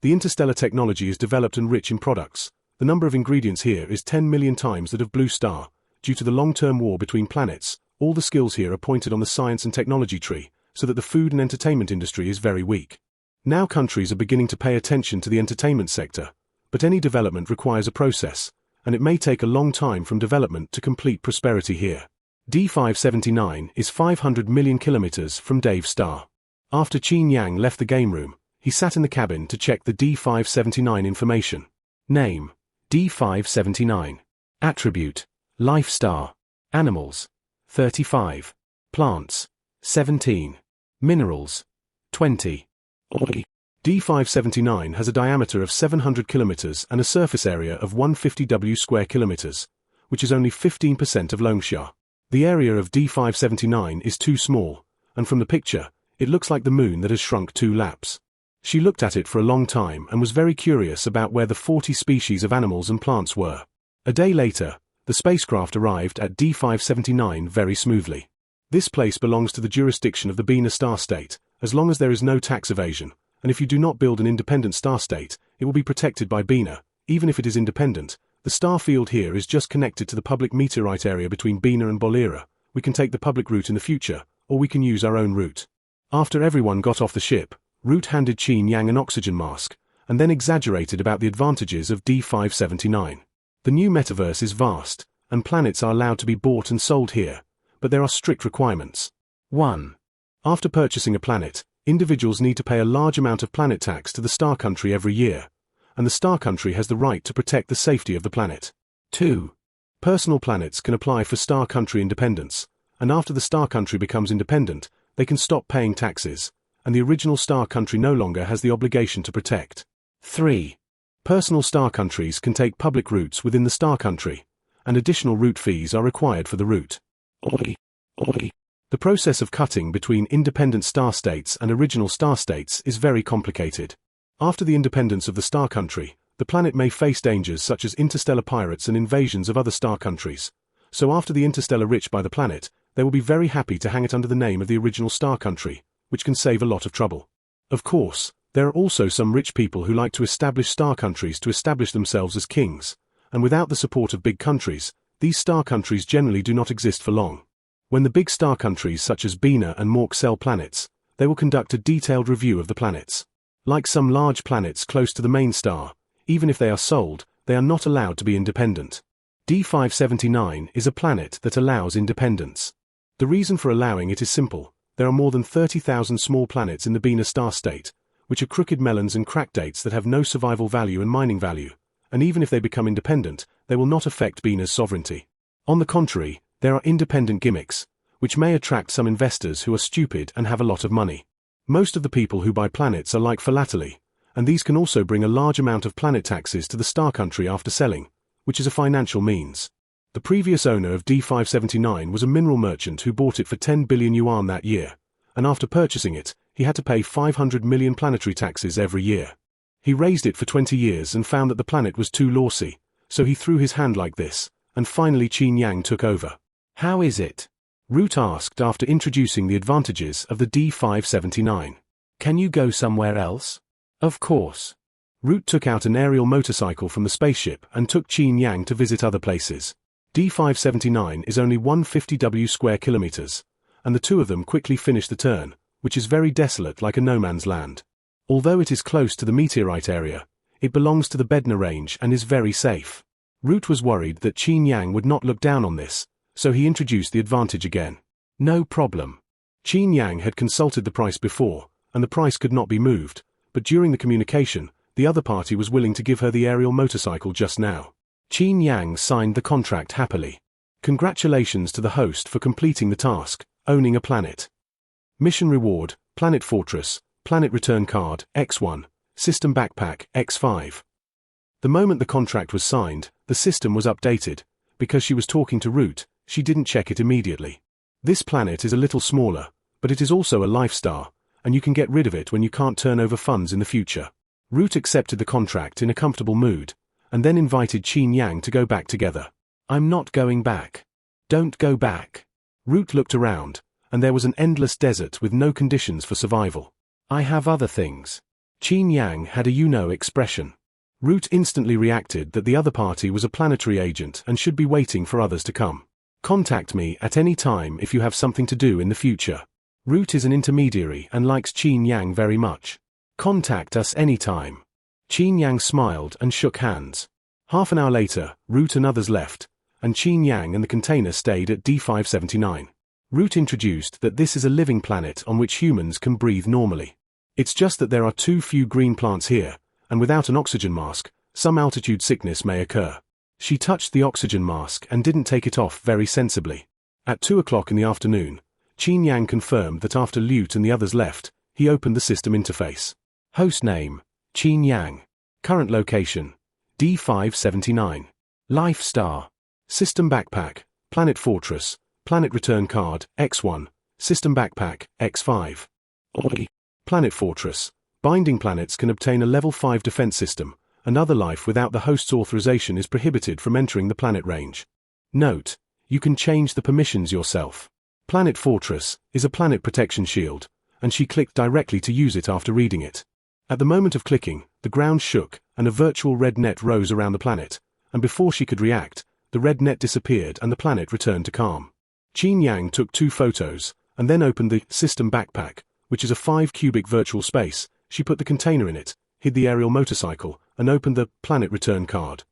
The interstellar technology is developed and rich in products. The number of ingredients here is 10 million times that of Blue Star. Due to the long-term war between planets, all the skills here are pointed on the science and technology tree, so that the food and entertainment industry is very weak. Now countries are beginning to pay attention to the entertainment sector, but any development requires a process, and it may take a long time from development to complete prosperity here. D579 is 500 million kilometers from Dave Star. After Qin Yang left the game room, he sat in the cabin to check the D579 information. Name: D579. Attribute: Life Star. Animals: 35. Plants: 17. Minerals: 20. D579 has a diameter of 700 kilometers and a surface area of 150 W square kilometers, which is only 15% of Longsha. The area of D579 is too small, and from the picture, it looks like the moon that has shrunk 2 laps. She looked at it for a long time and was very curious about where the 40 species of animals and plants were. A day later, the spacecraft arrived at D579 very smoothly. This place belongs to the jurisdiction of the Bina star state, as long as there is no tax evasion, and if you do not build an independent star state, it will be protected by Bina. Even if it is independent, the star field here is just connected to the public meteorite area between Bina and Bolira. We can take the public route in the future, or we can use our own route. After everyone got off the ship, Root handed Qin Yang an oxygen mask, and then exaggerated about the advantages of D579. The new metaverse is vast, and planets are allowed to be bought and sold here, but there are strict requirements. 1. After purchasing a planet, individuals need to pay a large amount of planet tax to the star country every year, and the star country has the right to protect the safety of the planet. 2. Personal planets can apply for star country independence, and after the star country becomes independent, they can stop paying taxes, and the original star country no longer has the obligation to protect. 3. Personal star countries can take public routes within the star country, and additional route fees are required for the route. The process of cutting between independent star states and original star states is very complicated. After the independence of the star country, the planet may face dangers such as interstellar pirates and invasions of other star countries. So after the interstellar rich by the planet, they will be very happy to hang it under the name of the original star country, which can save a lot of trouble. Of course, There are also some rich people who like to establish star countries to establish themselves as kings, and without the support of big countries, these star countries generally do not exist for long. When the big star countries such as Bina and Mork sell planets, they will conduct a detailed review of the planets. Like some large planets close to the main star, even if they are sold, they are not allowed to be independent. D579 is a planet that allows independence. The reason for allowing it is simple. There are more than 30,000 small planets in the Bina star state, which are crooked melons and crack dates that have no survival value and mining value, and even if they become independent, they will not affect Bina's sovereignty. On the contrary, there are independent gimmicks, which may attract some investors who are stupid and have a lot of money. Most of the people who buy planets are like philately, and these can also bring a large amount of planet taxes to the star country after selling, which is a financial means. The previous owner of D579 was a mineral merchant who bought it for 10 billion yuan that year, and after purchasing it, he had to pay 500 million planetary taxes every year. He raised it for 20 years and found that the planet was too lossy, so he threw his hand like this, and finally Qin Yang took over. How is it? Root asked after introducing the advantages of the D579. Can you go somewhere else? Of course. Root took out an aerial motorcycle from the spaceship and took Qin Yang to visit other places. D579 is only 150 square kilometers, and the two of them quickly finished the turn, which is very desolate like a no man's land. Although it is close to the meteorite area, it belongs to the Bednar range and is very safe. Root was worried that Qin Yang would not look down on this, so he introduced the advantage again. No problem. Qin Yang had consulted the price before, and the price could not be moved, but during the communication, the other party was willing to give her the aerial motorcycle just now. Qin Yang signed the contract happily. Congratulations to the host for completing the task, owning a planet. Mission reward, Planet Fortress, Planet Return Card, X1, System Backpack, X5. The moment the contract was signed, the system was updated. Because she was talking to Root, she didn't check it immediately. This planet is a little smaller, but it is also a life star, and you can get rid of it when you can't turn over funds in the future. Root accepted the contract in a comfortable mood, and then invited Qin Yang to go back together. I'm not going back. Don't go back. Root looked around, and there was an endless desert with no conditions for survival. I have other things. Qin Yang had a you-know expression. Root instantly reacted that the other party was a planetary agent and should be waiting for others to come. Contact me at any time if you have something to do in the future. Root is an intermediary and likes Qin Yang very much. Contact us anytime. Qin Yang smiled and shook hands. Half an hour later, Root and others left, and Qin Yang and the container stayed at D579. Root introduced that this is a living planet on which humans can breathe normally. It's just that there are too few green plants here, and without an oxygen mask, some altitude sickness may occur. She touched the oxygen mask and didn't take it off very sensibly. At 2 o'clock in the afternoon, Qin Yang confirmed that after Lute and the others left, he opened the system interface. Host name, Qin Yang. Current location, D579. Life star. System backpack, Planet Fortress, Planet Return Card, X1, System Backpack, X5. Planet Fortress. Binding planets can obtain a level 5 defense system, and other life without the host's authorization is prohibited from entering the planet range. Note: you can change the permissions yourself. Planet Fortress is a planet protection shield, and she clicked directly to use it after reading it. At the moment of clicking, the ground shook, and a virtual red net rose around the planet, and before she could react, the red net disappeared and the planet returned to calm. Qin Yang took 2 photos, and then opened the System Backpack, which is a 5-cubic virtual space. She put the container in it, hid the aerial motorcycle, and opened the Planet Return Card.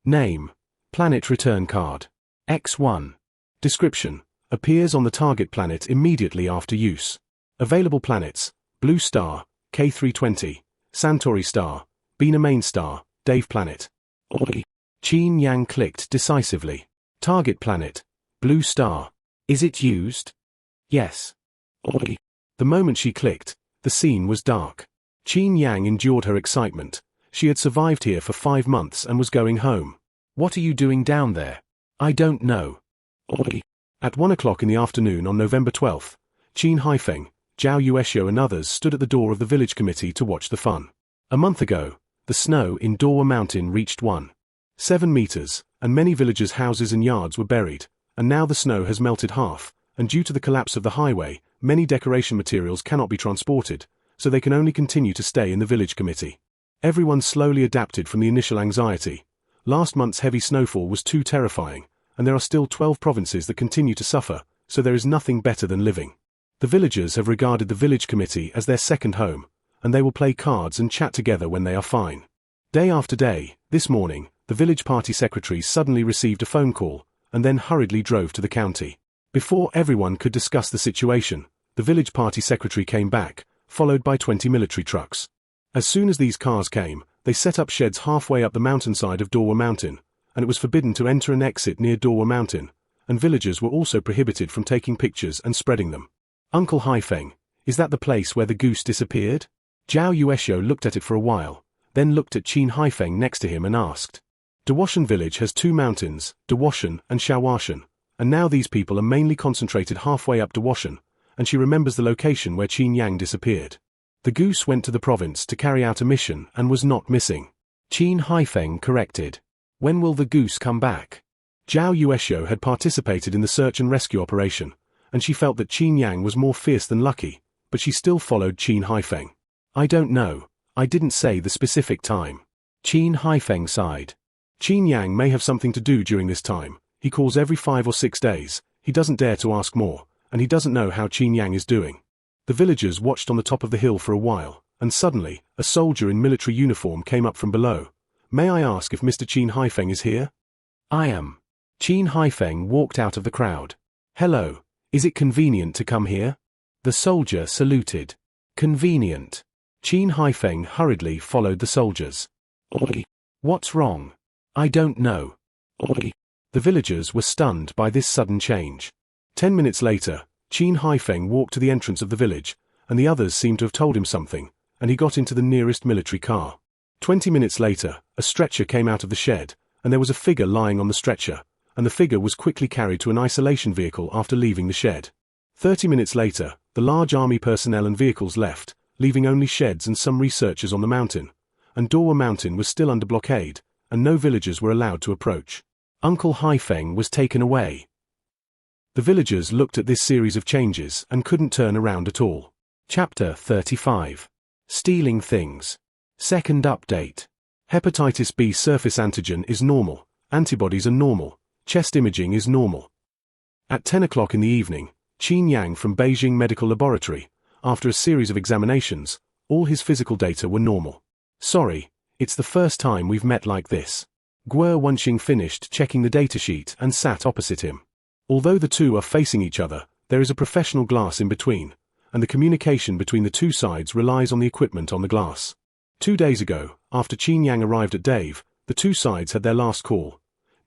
Name: Planet Return Card. X1. Description: appears on the target planet immediately after use. Available planets: Blue Star, K320, Santori Star, Bina Main Star, Dave Planet. Qin Yang clicked decisively. Target planet: Blue Star. Is it used? Yes. The moment she clicked, the scene was dark. Qin Yang endured her excitement. She had survived here for 5 months and was going home. What are you doing down there? I don't know. At 1 o'clock in the afternoon on November 12th, Qin Haifeng, Zhao Yueshio and others stood at the door of the village committee to watch the fun. A month ago, the snow in Dawa Mountain reached 1.7 meters, and many villagers' houses and yards were buried, and now the snow has melted half, and due to the collapse of the highway, many decoration materials cannot be transported, so they can only continue to stay in the village committee. Everyone slowly adapted from the initial anxiety. Last month's heavy snowfall was too terrifying, and there are still 12 provinces that continue to suffer, so there is nothing better than living. The villagers have regarded the village committee as their second home, and they will play cards and chat together when they are fine. Day after day, this morning, the village party secretary suddenly received a phone call, and then hurriedly drove to the county. Before everyone could discuss the situation, the village party secretary came back, followed by 20 military trucks. As soon as these cars came, they set up sheds halfway up the mountainside of Dorwa Mountain, and it was forbidden to enter and exit near Dorwa Mountain, and villagers were also prohibited from taking pictures and spreading them. Uncle Haifeng, is that the place where the goose disappeared? Zhao Yueshio looked at it for a while, then looked at Qin Haifeng next to him and asked. Dawashan village has 2 mountains, Dawashan and Shawashan, and now these people are mainly concentrated halfway up Dawashan, and she remembers the location where Qin Yang disappeared. The goose went to the province to carry out a mission and was not missing. Qin Haifeng corrected. When will the goose come back? Zhao Yueshio had participated in the search and rescue operation, and she felt that Qin Yang was more fierce than lucky, but she still followed Qin Haifeng. I don't know, I didn't say the specific time. Qin Haifeng sighed. Qin Yang may have something to do during this time. He calls every 5 or 6 days, he doesn't dare to ask more, and he doesn't know how Qin Yang is doing. The villagers watched on the top of the hill for a while, and suddenly, a soldier in military uniform came up from below. May I ask if Mr. Qin Haifeng is here? I am. Qin Haifeng walked out of the crowd. Hello, is it convenient to come here? The soldier saluted. Convenient. Qin Haifeng hurriedly followed the soldiers. Oi. What's wrong? I don't know. Oi. The villagers were stunned by this sudden change. 10 minutes later, Qin Haifeng walked to the entrance of the village, and the others seemed to have told him something, and he got into the nearest military car. 20 minutes later, a stretcher came out of the shed, and there was a figure lying on the stretcher, and the figure was quickly carried to an isolation vehicle after leaving the shed. 30 minutes later, the large army personnel and vehicles left, leaving only sheds and some researchers on the mountain, and Dorwa Mountain was still under blockade, and no villagers were allowed to approach. Uncle Haifeng was taken away. The villagers looked at this series of changes and couldn't turn around at all. Chapter 35. Stealing Things. Second update. Hepatitis B surface antigen is normal, antibodies are normal, chest imaging is normal. At 10 o'clock in the evening, Qin Yang from Beijing Medical Laboratory, after a series of examinations, all his physical data were normal. Sorry, it's the first time we've met like this. Guo Wenxing finished checking the datasheet and sat opposite him. Although the two are facing each other, there is a professional glass in between, and the communication between the two sides relies on the equipment on the glass. 2 days ago, after Qin Yang arrived at Dave, the two sides had their last call.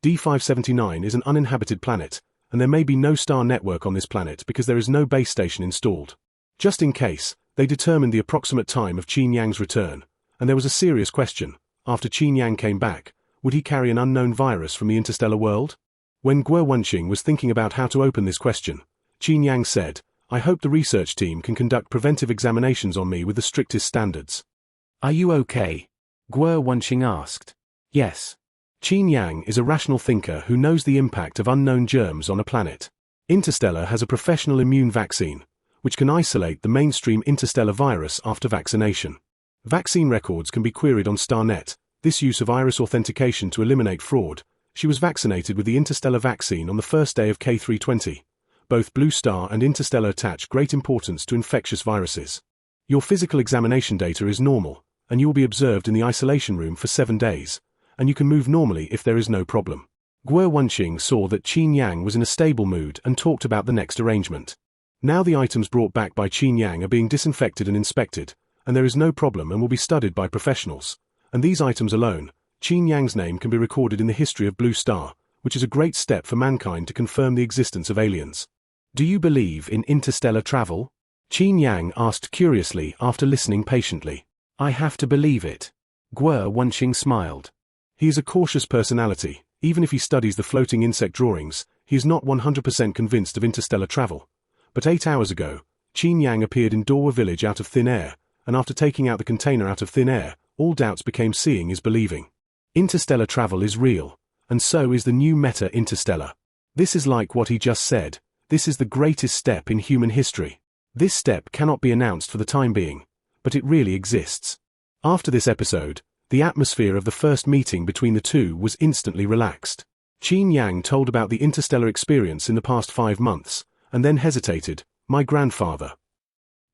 D579 is an uninhabited planet, and there may be no star network on this planet because there is no base station installed. Just in case, they determined the approximate time of Qin Yang's return, and there was a serious question. After Qin Yang came back, would he carry an unknown virus from the interstellar world? When Guo Wenxing was thinking about how to open this question, Qin Yang said, I hope the research team can conduct preventive examinations on me with the strictest standards. Are you okay? Guo Wenxing asked. Yes. Qin Yang is a rational thinker who knows the impact of unknown germs on a planet. Interstellar has a professional immune vaccine, which can isolate the mainstream interstellar virus after vaccination. Vaccine records can be queried on StarNet. This use of iris authentication to eliminate fraud. She was vaccinated with the interstellar vaccine on the first day of K320. Both Blue Star and Interstellar attach great importance to infectious viruses. Your physical examination data is normal, and you will be observed in the isolation room for 7 days, and you can move normally if there is no problem. Guo Wenxing saw that Qin Yang was in a stable mood and talked about the next arrangement. Now the items brought back by Qin Yang are being disinfected and inspected, and there is no problem and will be studied by professionals. And these items alone, Qin Yang's name can be recorded in the history of Blue Star, which is a great step for mankind to confirm the existence of aliens. Do you believe in interstellar travel? Qin Yang asked curiously after listening patiently. I have to believe it. Guo Wenxing smiled. He is a cautious personality. Even if he studies the floating insect drawings, he is not 100% convinced of interstellar travel. But 8 hours ago, Qin Yang appeared in Dorwa village out of thin air, and after taking out the container out of thin air, all doubts became seeing is believing. Interstellar travel is real, and so is the new meta-interstellar. This is like what he just said. This is the greatest step in human history. This step cannot be announced for the time being, but it really exists. After this episode, the atmosphere of the first meeting between the two was instantly relaxed. Qin Yang told about the interstellar experience in the past 5 months, and then hesitated. My grandfather.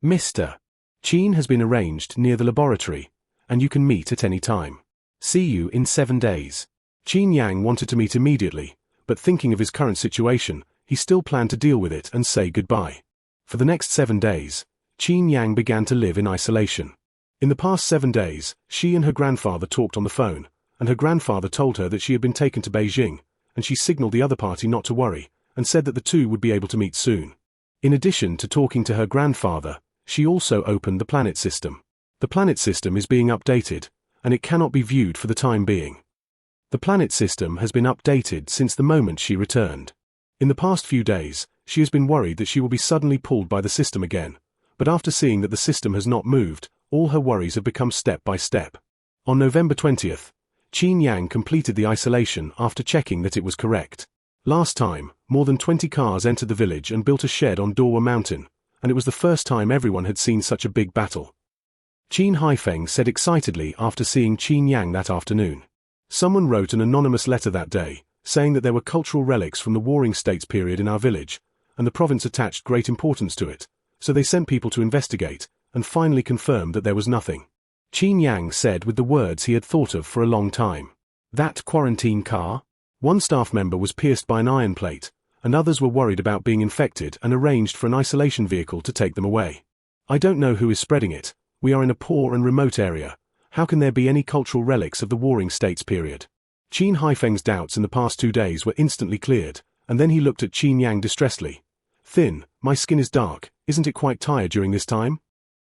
Mr. Qin has been arranged near the laboratory, and you can meet at any time. See you in 7 days. Qin Yang wanted to meet immediately, but thinking of his current situation, he still planned to deal with it and say goodbye. For the next 7 days, Qin Yang began to live in isolation. In the past 7 days, she and her grandfather talked on the phone, and her grandfather told her that she had been taken to Beijing, and she signaled the other party not to worry, and said that the two would be able to meet soon. In addition to talking to her grandfather, she also opened the planet system. The planet system is being updated, and it cannot be viewed for the time being. The planet system has been updated since the moment she returned. In the past few days, she has been worried that she will be suddenly pulled by the system again, but after seeing that the system has not moved, all her worries have become step by step. On November 20th, Qin Yang completed the isolation after checking that it was correct. Last time, more than 20 cars entered the village and built a shed on Dawa Mountain, and it was the first time everyone had seen such a big battle. Qin Haifeng said excitedly after seeing Qin Yang that afternoon. Someone wrote an anonymous letter that day, saying that there were cultural relics from the Warring States period in our village, and the province attached great importance to it, so they sent people to investigate, and finally confirmed that there was nothing. Qin Yang said with the words he had thought of for a long time. That quarantine car? One staff member was pierced by an iron plate, and others were worried about being infected and arranged for an isolation vehicle to take them away. I don't know who is spreading it. We are in a poor and remote area. How can there be any cultural relics of the Warring States period? Qin Haifeng's doubts in the past 2 days were instantly cleared, and then he looked at Qin Yang distressedly. Thin, my skin is dark, isn't it quite tired during this time?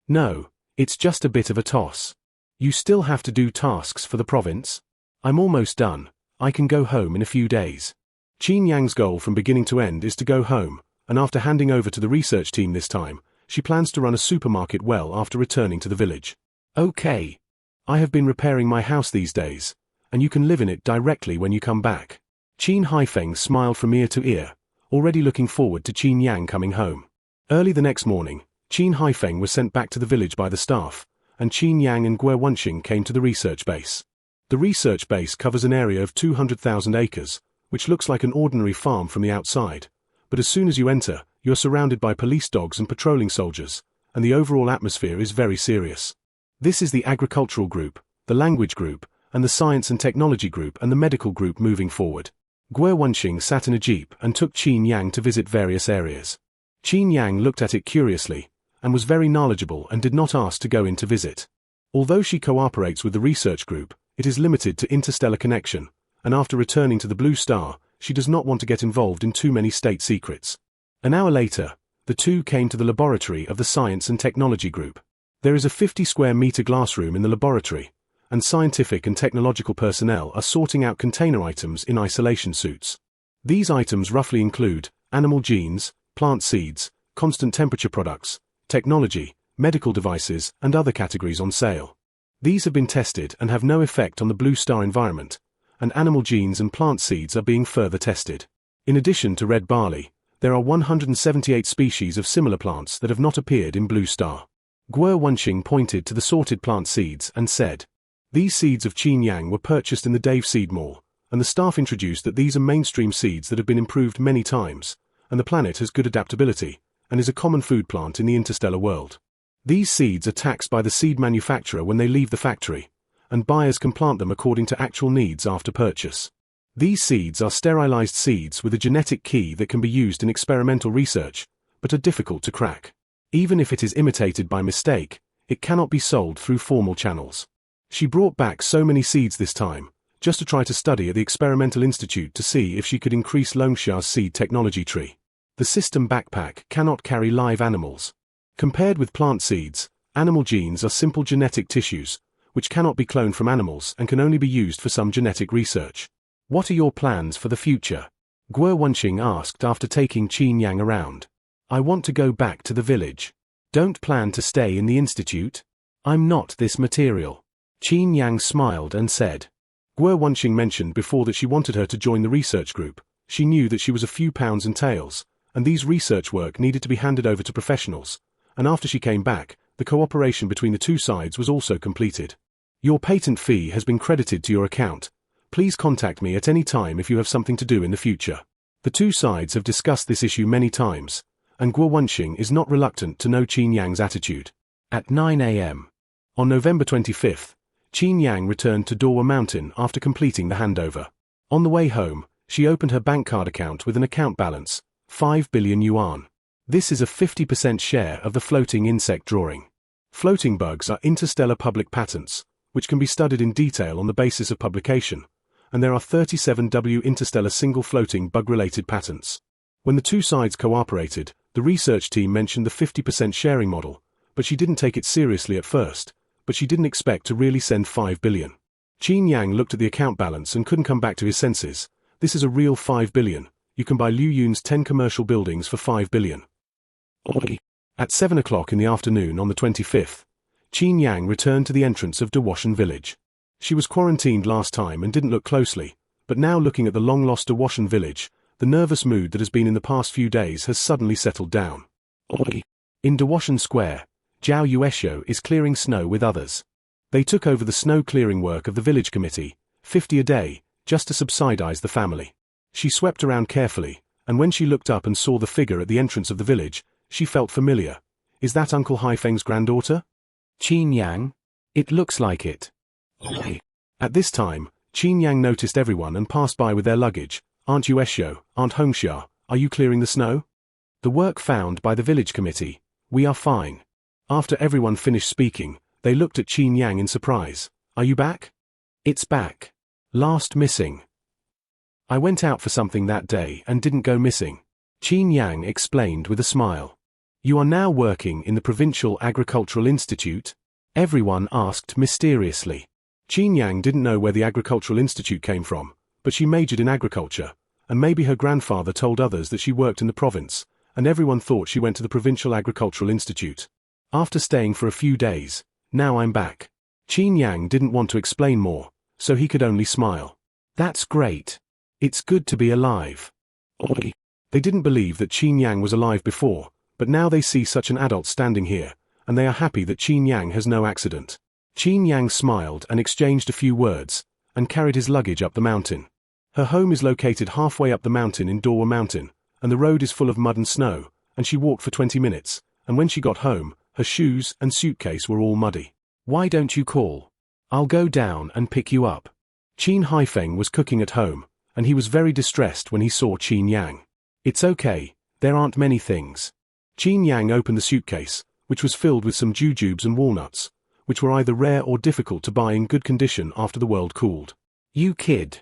No, it's just a bit of a toss. You still have to do tasks for the province? I'm almost done. I can go home in a few days. Qin Yang's goal from beginning to end is to go home, and after handing over to the research team this time, she plans to run a supermarket well after returning to the village. Okay. I have been repairing my house these days, and you can live in it directly when you come back. Qin Haifeng smiled from ear to ear, already looking forward to Qin Yang coming home. Early the next morning, Qin Haifeng was sent back to the village by the staff, and Qin Yang and Guo Wenxing came to the research base. The research base covers an area of 200,000 acres, which looks like an ordinary farm from the outside, but as soon as you enter, you are surrounded by police dogs and patrolling soldiers, and the overall atmosphere is very serious. This is the agricultural group, the language group, and the science and technology group and the medical group moving forward. Guo Wenxing sat in a jeep and took Qin Yang to visit various areas. Qin Yang looked at it curiously, and was very knowledgeable and did not ask to go in to visit. Although she cooperates with the research group, it is limited to interstellar connection, and after returning to the Blue Star, she does not want to get involved in too many state secrets. An hour later, the two came to the laboratory of the science and technology group. There is a 50 square meter glass room in the laboratory, and scientific and technological personnel are sorting out container items in isolation suits. These items roughly include animal genes, plant seeds, constant temperature products, technology, medical devices, and other categories on sale. These have been tested and have no effect on the Blue Star environment, and animal genes and plant seeds are being further tested. In addition to red barley, there are 178 species of similar plants that have not appeared in Blue Star. Guo Wenxing pointed to the sorted plant seeds and said, "These seeds of Qin Yang were purchased in the Dave Seed Mall, and the staff introduced that these are mainstream seeds that have been improved many times, and the planet has good adaptability, and is a common food plant in the interstellar world. These seeds are taxed by the seed manufacturer when they leave the factory, and buyers can plant them according to actual needs after purchase. These seeds are sterilized seeds with a genetic key that can be used in experimental research, but are difficult to crack. Even if it is imitated by mistake, it cannot be sold through formal channels." She brought back so many seeds this time, just to try to study at the experimental institute to see if she could increase Longsha's seed technology tree. The system backpack cannot carry live animals. Compared with plant seeds, animal genes are simple genetic tissues, which cannot be cloned from animals and can only be used for some genetic research. "What are your plans for the future?" Guo Wenxing asked after taking Qin Yang around. "I want to go back to the village. Don't plan to stay in the institute? I'm not this material." Qin Yang smiled and said. Guo Wenxing mentioned before that she wanted her to join the research group. She knew that she was a few pounds in tails, and these research work needed to be handed over to professionals, and after she came back, the cooperation between the two sides was also completed. Your patent fee has been credited to your account. Please contact me at any time if you have something to do in the future. The two sides have discussed this issue many times, and Guo Wenxing is not reluctant to know Qin Yang's attitude. At 9 a.m. on November 25th, Qin Yang returned to Dawa Mountain after completing the handover. On the way home, she opened her bank card account with an account balance, 5 billion yuan. This is a 50% share of the floating insect drawing. Floating bugs are interstellar public patents, which can be studied in detail on the basis of publication, and there are 37 interstellar single floating bug-related patents. When the two sides cooperated, the research team mentioned the 50% sharing model, but she didn't take it seriously at first, but she didn't expect to really send 5 billion. Qin Yang looked at the account balance and couldn't come back to his senses. This is a real 5 billion. You can buy Liu Yun's 10 commercial buildings for 5 billion. At 7 o'clock in the afternoon on the 25th, Qin Yang returned to the entrance of Dawashan village. She was quarantined last time and didn't look closely, but now looking at the long-lost Dawashan village, the nervous mood that has been in the past few days has suddenly settled down. In Dawashan Square, Zhao Yueshio is clearing snow with others. They took over the snow clearing work of the village committee, 50 a day, just to subsidize the family. She swept around carefully, and when she looked up and saw the figure at the entrance of the village, she felt familiar. Is that Uncle Haifeng's granddaughter? Qin Yang? It looks like it. At this time, Qin Yang noticed everyone and passed by with their luggage. Aunt Yueshio, Aunt Hongxia, are you clearing the snow? The work found by the village committee. We are fine. After everyone finished speaking, they looked at Qin Yang in surprise. Are you back? It's back. Last missing. I went out for something that day and didn't go missing. Qin Yang explained with a smile. You are now working in the Provincial Agricultural Institute? Everyone asked mysteriously. Qin Yang didn't know where the Agricultural Institute came from, but she majored in agriculture, and maybe her grandfather told others that she worked in the province, and everyone thought she went to the Provincial Agricultural Institute. After staying for a few days, now I'm back. Qin Yang didn't want to explain more, so he could only smile. That's great. It's good to be alive. They didn't believe that Qin Yang was alive before, but now they see such an adult standing here, and they are happy that Qin Yang has no accident. Qin Yang smiled and exchanged a few words, and carried his luggage up the mountain. Her home is located halfway up the mountain in Dawa Mountain, and the road is full of mud and snow, and she walked for 20 minutes, and when she got home, her shoes and suitcase were all muddy. Why don't you call? I'll go down and pick you up. Qin Haifeng was cooking at home, and he was very distressed when he saw Qin Yang. It's okay, there aren't many things. Qin Yang opened the suitcase, which was filled with some jujubes and walnuts, which were either rare or difficult to buy in good condition after the world cooled. You kid.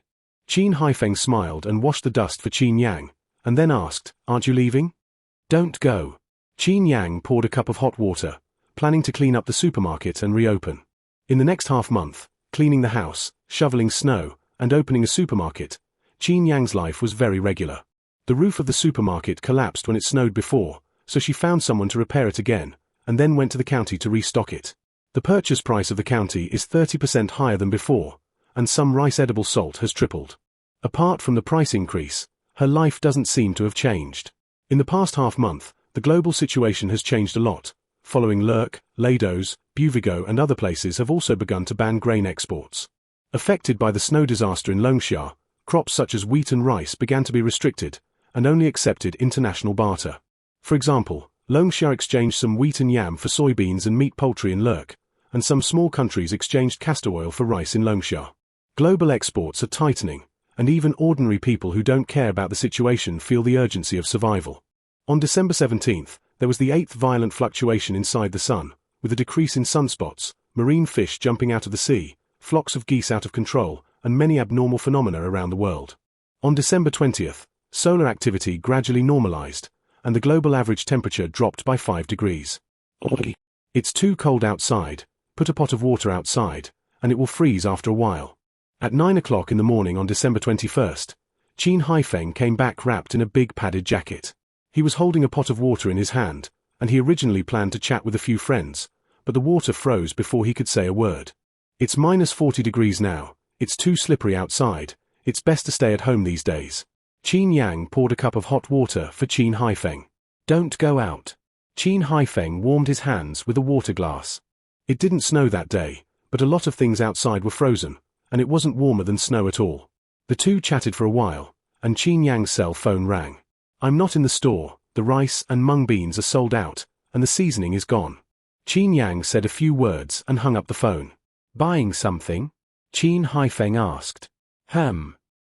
Qin Haifeng smiled and washed the dust for Qin Yang, and then asked, aren't you leaving? Don't go. Qin Yang poured a cup of hot water, planning to clean up the supermarket and reopen. In the next half-month, cleaning the house, shoveling snow, and opening a supermarket, Qin Yang's life was very regular. The roof of the supermarket collapsed when it snowed before, so she found someone to repair it again, and then went to the county to restock it. The purchase price of the county is 30% higher than before, and some rice edible salt has tripled. Apart from the price increase, her life doesn't seem to have changed. In the past half-month, the global situation has changed a lot. Following Lurk, Lados, Buvigo and other places have also begun to ban grain exports. Affected by the snow disaster in Longsha, crops such as wheat and rice began to be restricted, and only accepted international barter. For example, Longsha exchanged some wheat and yam for soybeans and meat poultry in Lurk, and some small countries exchanged castor oil for rice in Longsha. Global exports are tightening, and even ordinary people who don't care about the situation feel the urgency of survival. On December 17th, there was the 8th violent fluctuation inside the sun, with a decrease in sunspots, marine fish jumping out of the sea, flocks of geese out of control, and many abnormal phenomena around the world. On December 20th, solar activity gradually normalized, and the global average temperature dropped by 5 degrees. It's too cold outside, put a pot of water outside, and it will freeze after a while. At 9 o'clock in the morning on December 21st, Qin Haifeng came back wrapped in a big padded jacket. He was holding a pot of water in his hand, and he originally planned to chat with a few friends, but the water froze before he could say a word. It's minus 40 degrees now, it's too slippery outside, it's best to stay at home these days. Qin Yang poured a cup of hot water for Qin Haifeng. Don't go out. Qin Haifeng warmed his hands with a water glass. It didn't snow that day, but a lot of things outside were frozen, and it wasn't warmer than snow at all. The two chatted for a while, and Qin Yang's cell phone rang. "I'm not in the store, the rice and mung beans are sold out, and the seasoning is gone." Qin Yang said a few words and hung up the phone. "Buying something?" Qin Haifeng asked.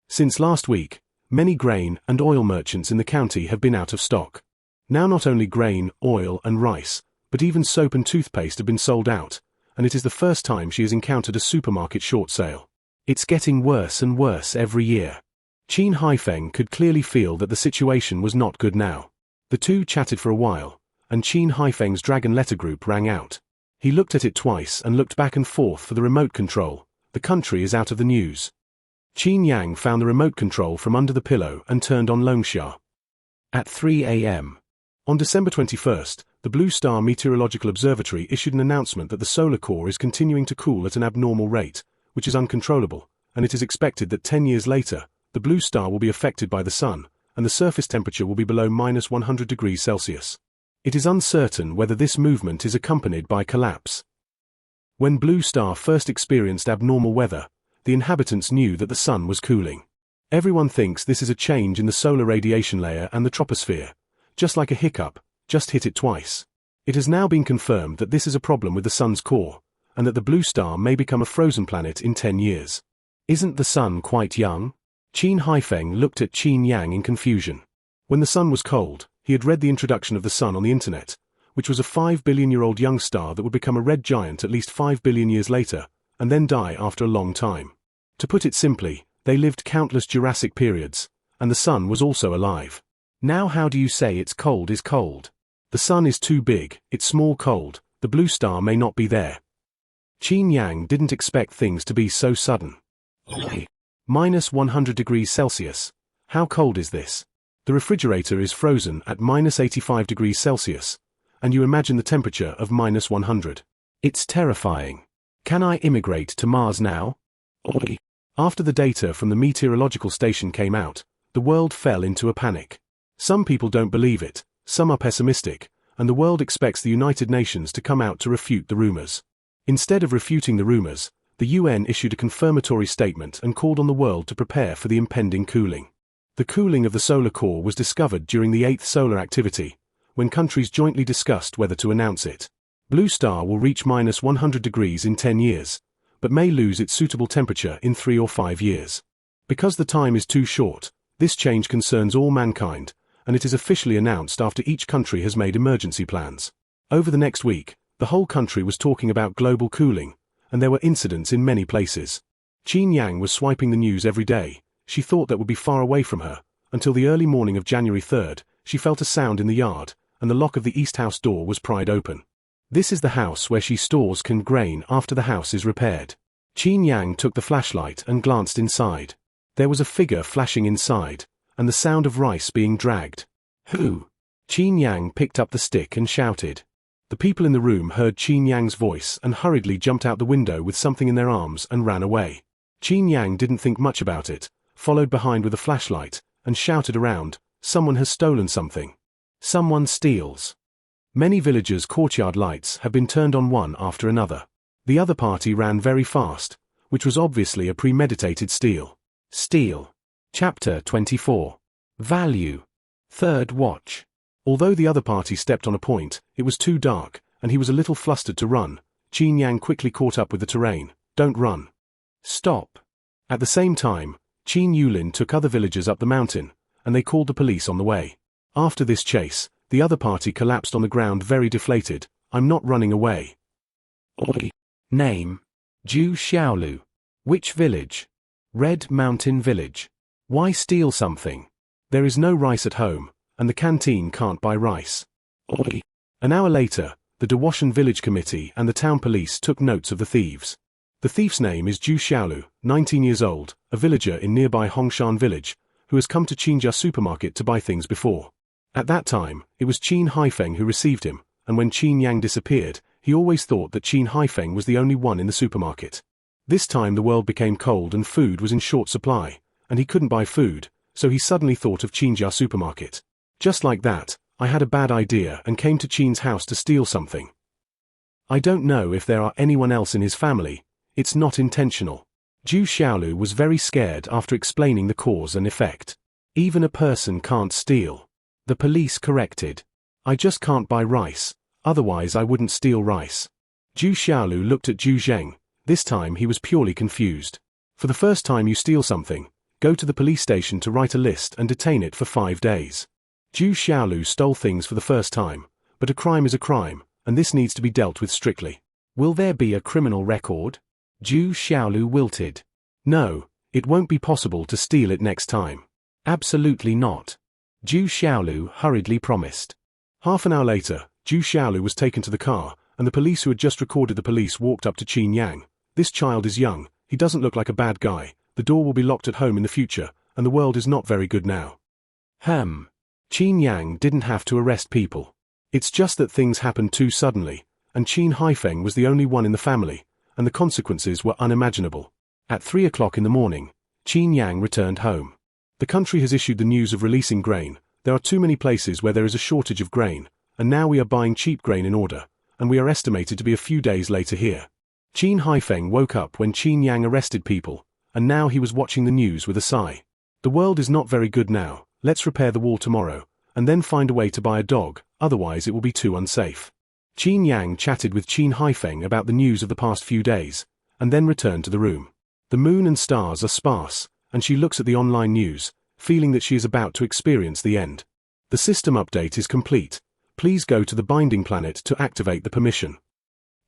Since last week, many grain and oil merchants in the county have been out of stock. Now not only grain, oil and rice, but even soap and toothpaste have been sold out, and it is the first time she has encountered a supermarket short sale. It's getting worse and worse every year. Qin Haifeng could clearly feel that the situation was not good now. The two chatted for a while, and Qin Haifeng's dragon letter group rang out. He looked at it twice and looked back and forth for the remote control. The country is out of the news. Qin Yang found the remote control from under the pillow and turned on Longsha. At 3 a.m. On December 21st, the Blue Star Meteorological Observatory issued an announcement that the solar core is continuing to cool at an abnormal rate, which is uncontrollable, and it is expected that 10 years later, the blue star will be affected by the sun, and the surface temperature will be below -100 degrees Celsius. It is uncertain whether this movement is accompanied by collapse. When Blue Star first experienced abnormal weather, the inhabitants knew that the sun was cooling. Everyone thinks this is a change in the solar radiation layer and the troposphere. Just like a hiccup, just hit it twice. It has now been confirmed that this is a problem with the sun's core, and that the blue star may become a frozen planet in 10 years. Isn't the sun quite young? Qin Haifeng looked at Qin Yang in confusion. When the sun was cold, he had read the introduction of the sun on the internet, which was a 5-billion-year-old young star that would become a red giant at least 5 billion years later, and then die after a long time. To put it simply, they lived countless Jurassic periods, and the sun was also alive. Now how do you say it's cold is cold? The sun is too big, it's small cold, the blue star may not be there. Qin Yang didn't expect things to be so sudden. -100 degrees Celsius. How cold is this? The refrigerator is frozen at -85 degrees Celsius, and you imagine the temperature of -100. It's terrifying. Can I immigrate to Mars now? After the data from the meteorological station came out, the world fell into a panic. Some people don't believe it, some are pessimistic, and the world expects the United Nations to come out to refute the rumors. Instead of refuting the rumors, the UN issued a confirmatory statement and called on the world to prepare for the impending cooling. The cooling of the solar core was discovered during the 8th solar activity, when countries jointly discussed whether to announce it. Blue star will reach -100 degrees in 10 years, but may lose its suitable temperature in 3 or 5 years. Because the time is too short, this change concerns all mankind, and it is officially announced after each country has made emergency plans. Over the next week, the whole country was talking about global cooling, and there were incidents in many places. Qin Yang was swiping the news every day. She thought that would be far away from her, until the early morning of January 3rd, she felt a sound in the yard, and the lock of the east house door was pried open. This is the house where she stores canned grain after the house is repaired. Qin Yang took the flashlight and glanced inside. There was a figure flashing inside, and the sound of rice being dragged. "Who?" Qin Yang picked up the stick and shouted. The people in the room heard Qin Yang's voice and hurriedly jumped out the window with something in their arms and ran away. Qin Yang didn't think much about it, followed behind with a flashlight, and shouted around, "Someone has stolen something. Someone steals." Many villagers' courtyard lights have been turned on one after another. The other party ran very fast, which was obviously a premeditated steal. Steal. Chapter 24. Value. Third watch. Although the other party stepped on a point, it was too dark, and he was a little flustered to run. Qin Yang quickly caught up with the terrain. "Don't run. Stop." At the same time, Qin Yulin took other villagers up the mountain, and they called the police on the way. After this chase, the other party collapsed on the ground very deflated. "I'm not running away." Name. Zhu Xiaolu. Which village? Red Mountain Village. Why steal something? There is no rice at home, and the canteen can't buy rice. An hour later, the Dawashan Village Committee and the town police took notes of the thieves. The thief's name is Zhu Xiaolu, 19 years old, a villager in nearby Hongshan Village, who has come to Qinjia supermarket to buy things before. At that time, it was Qin Haifeng who received him, and when Qin Yang disappeared, he always thought that Qin Haifeng was the only one in the supermarket. This time the world became cold and food was in short supply, and he couldn't buy food, so he suddenly thought of Qinjia supermarket. Just like that, I had a bad idea and came to Qin's house to steal something. I don't know if there are anyone else in his family. It's not intentional. Zhu Xiaolu was very scared after explaining the cause and effect. Even a person can't steal. The police corrected. I just can't buy rice, otherwise I wouldn't steal rice. Zhu Xiaolu looked at Zhu Zheng. This time he was purely confused. For the first time you steal something, go to the police station to write a list and detain it for 5 days. Zhu Xiaolu stole things for the first time, but a crime is a crime, and this needs to be dealt with strictly. Will there be a criminal record? Zhu Xiaolu wilted. No, it won't be possible to steal it next time. Absolutely not. Zhu Xiaolu hurriedly promised. Half an hour later, Zhu Xiaolu was taken to the car, and the police who had just recorded the police walked up to Qin Yang. This child is young, he doesn't look like a bad guy, the door will be locked at home in the future, and the world is not very good now. Qin Yang didn't have to arrest people. It's just that things happened too suddenly, and Qin Haifeng was the only one in the family, and the consequences were unimaginable. At 3 o'clock in the morning, Qin Yang returned home. The country has issued the news of releasing grain. There are too many places where there is a shortage of grain, and now we are buying cheap grain in order, and we are estimated to be a few days later here. Qin Haifeng woke up when Qin Yang arrested people, and now he was watching the news with a sigh. The world is not very good now. Let's repair the wall tomorrow, and then find a way to buy a dog, otherwise it will be too unsafe. Qin Yang chatted with Qin Haifeng about the news of the past few days, and then returned to the room. The moon and stars are sparse, and she looks at the online news, feeling that she is about to experience the end. The system update is complete. Please go to the binding planet to activate the permission.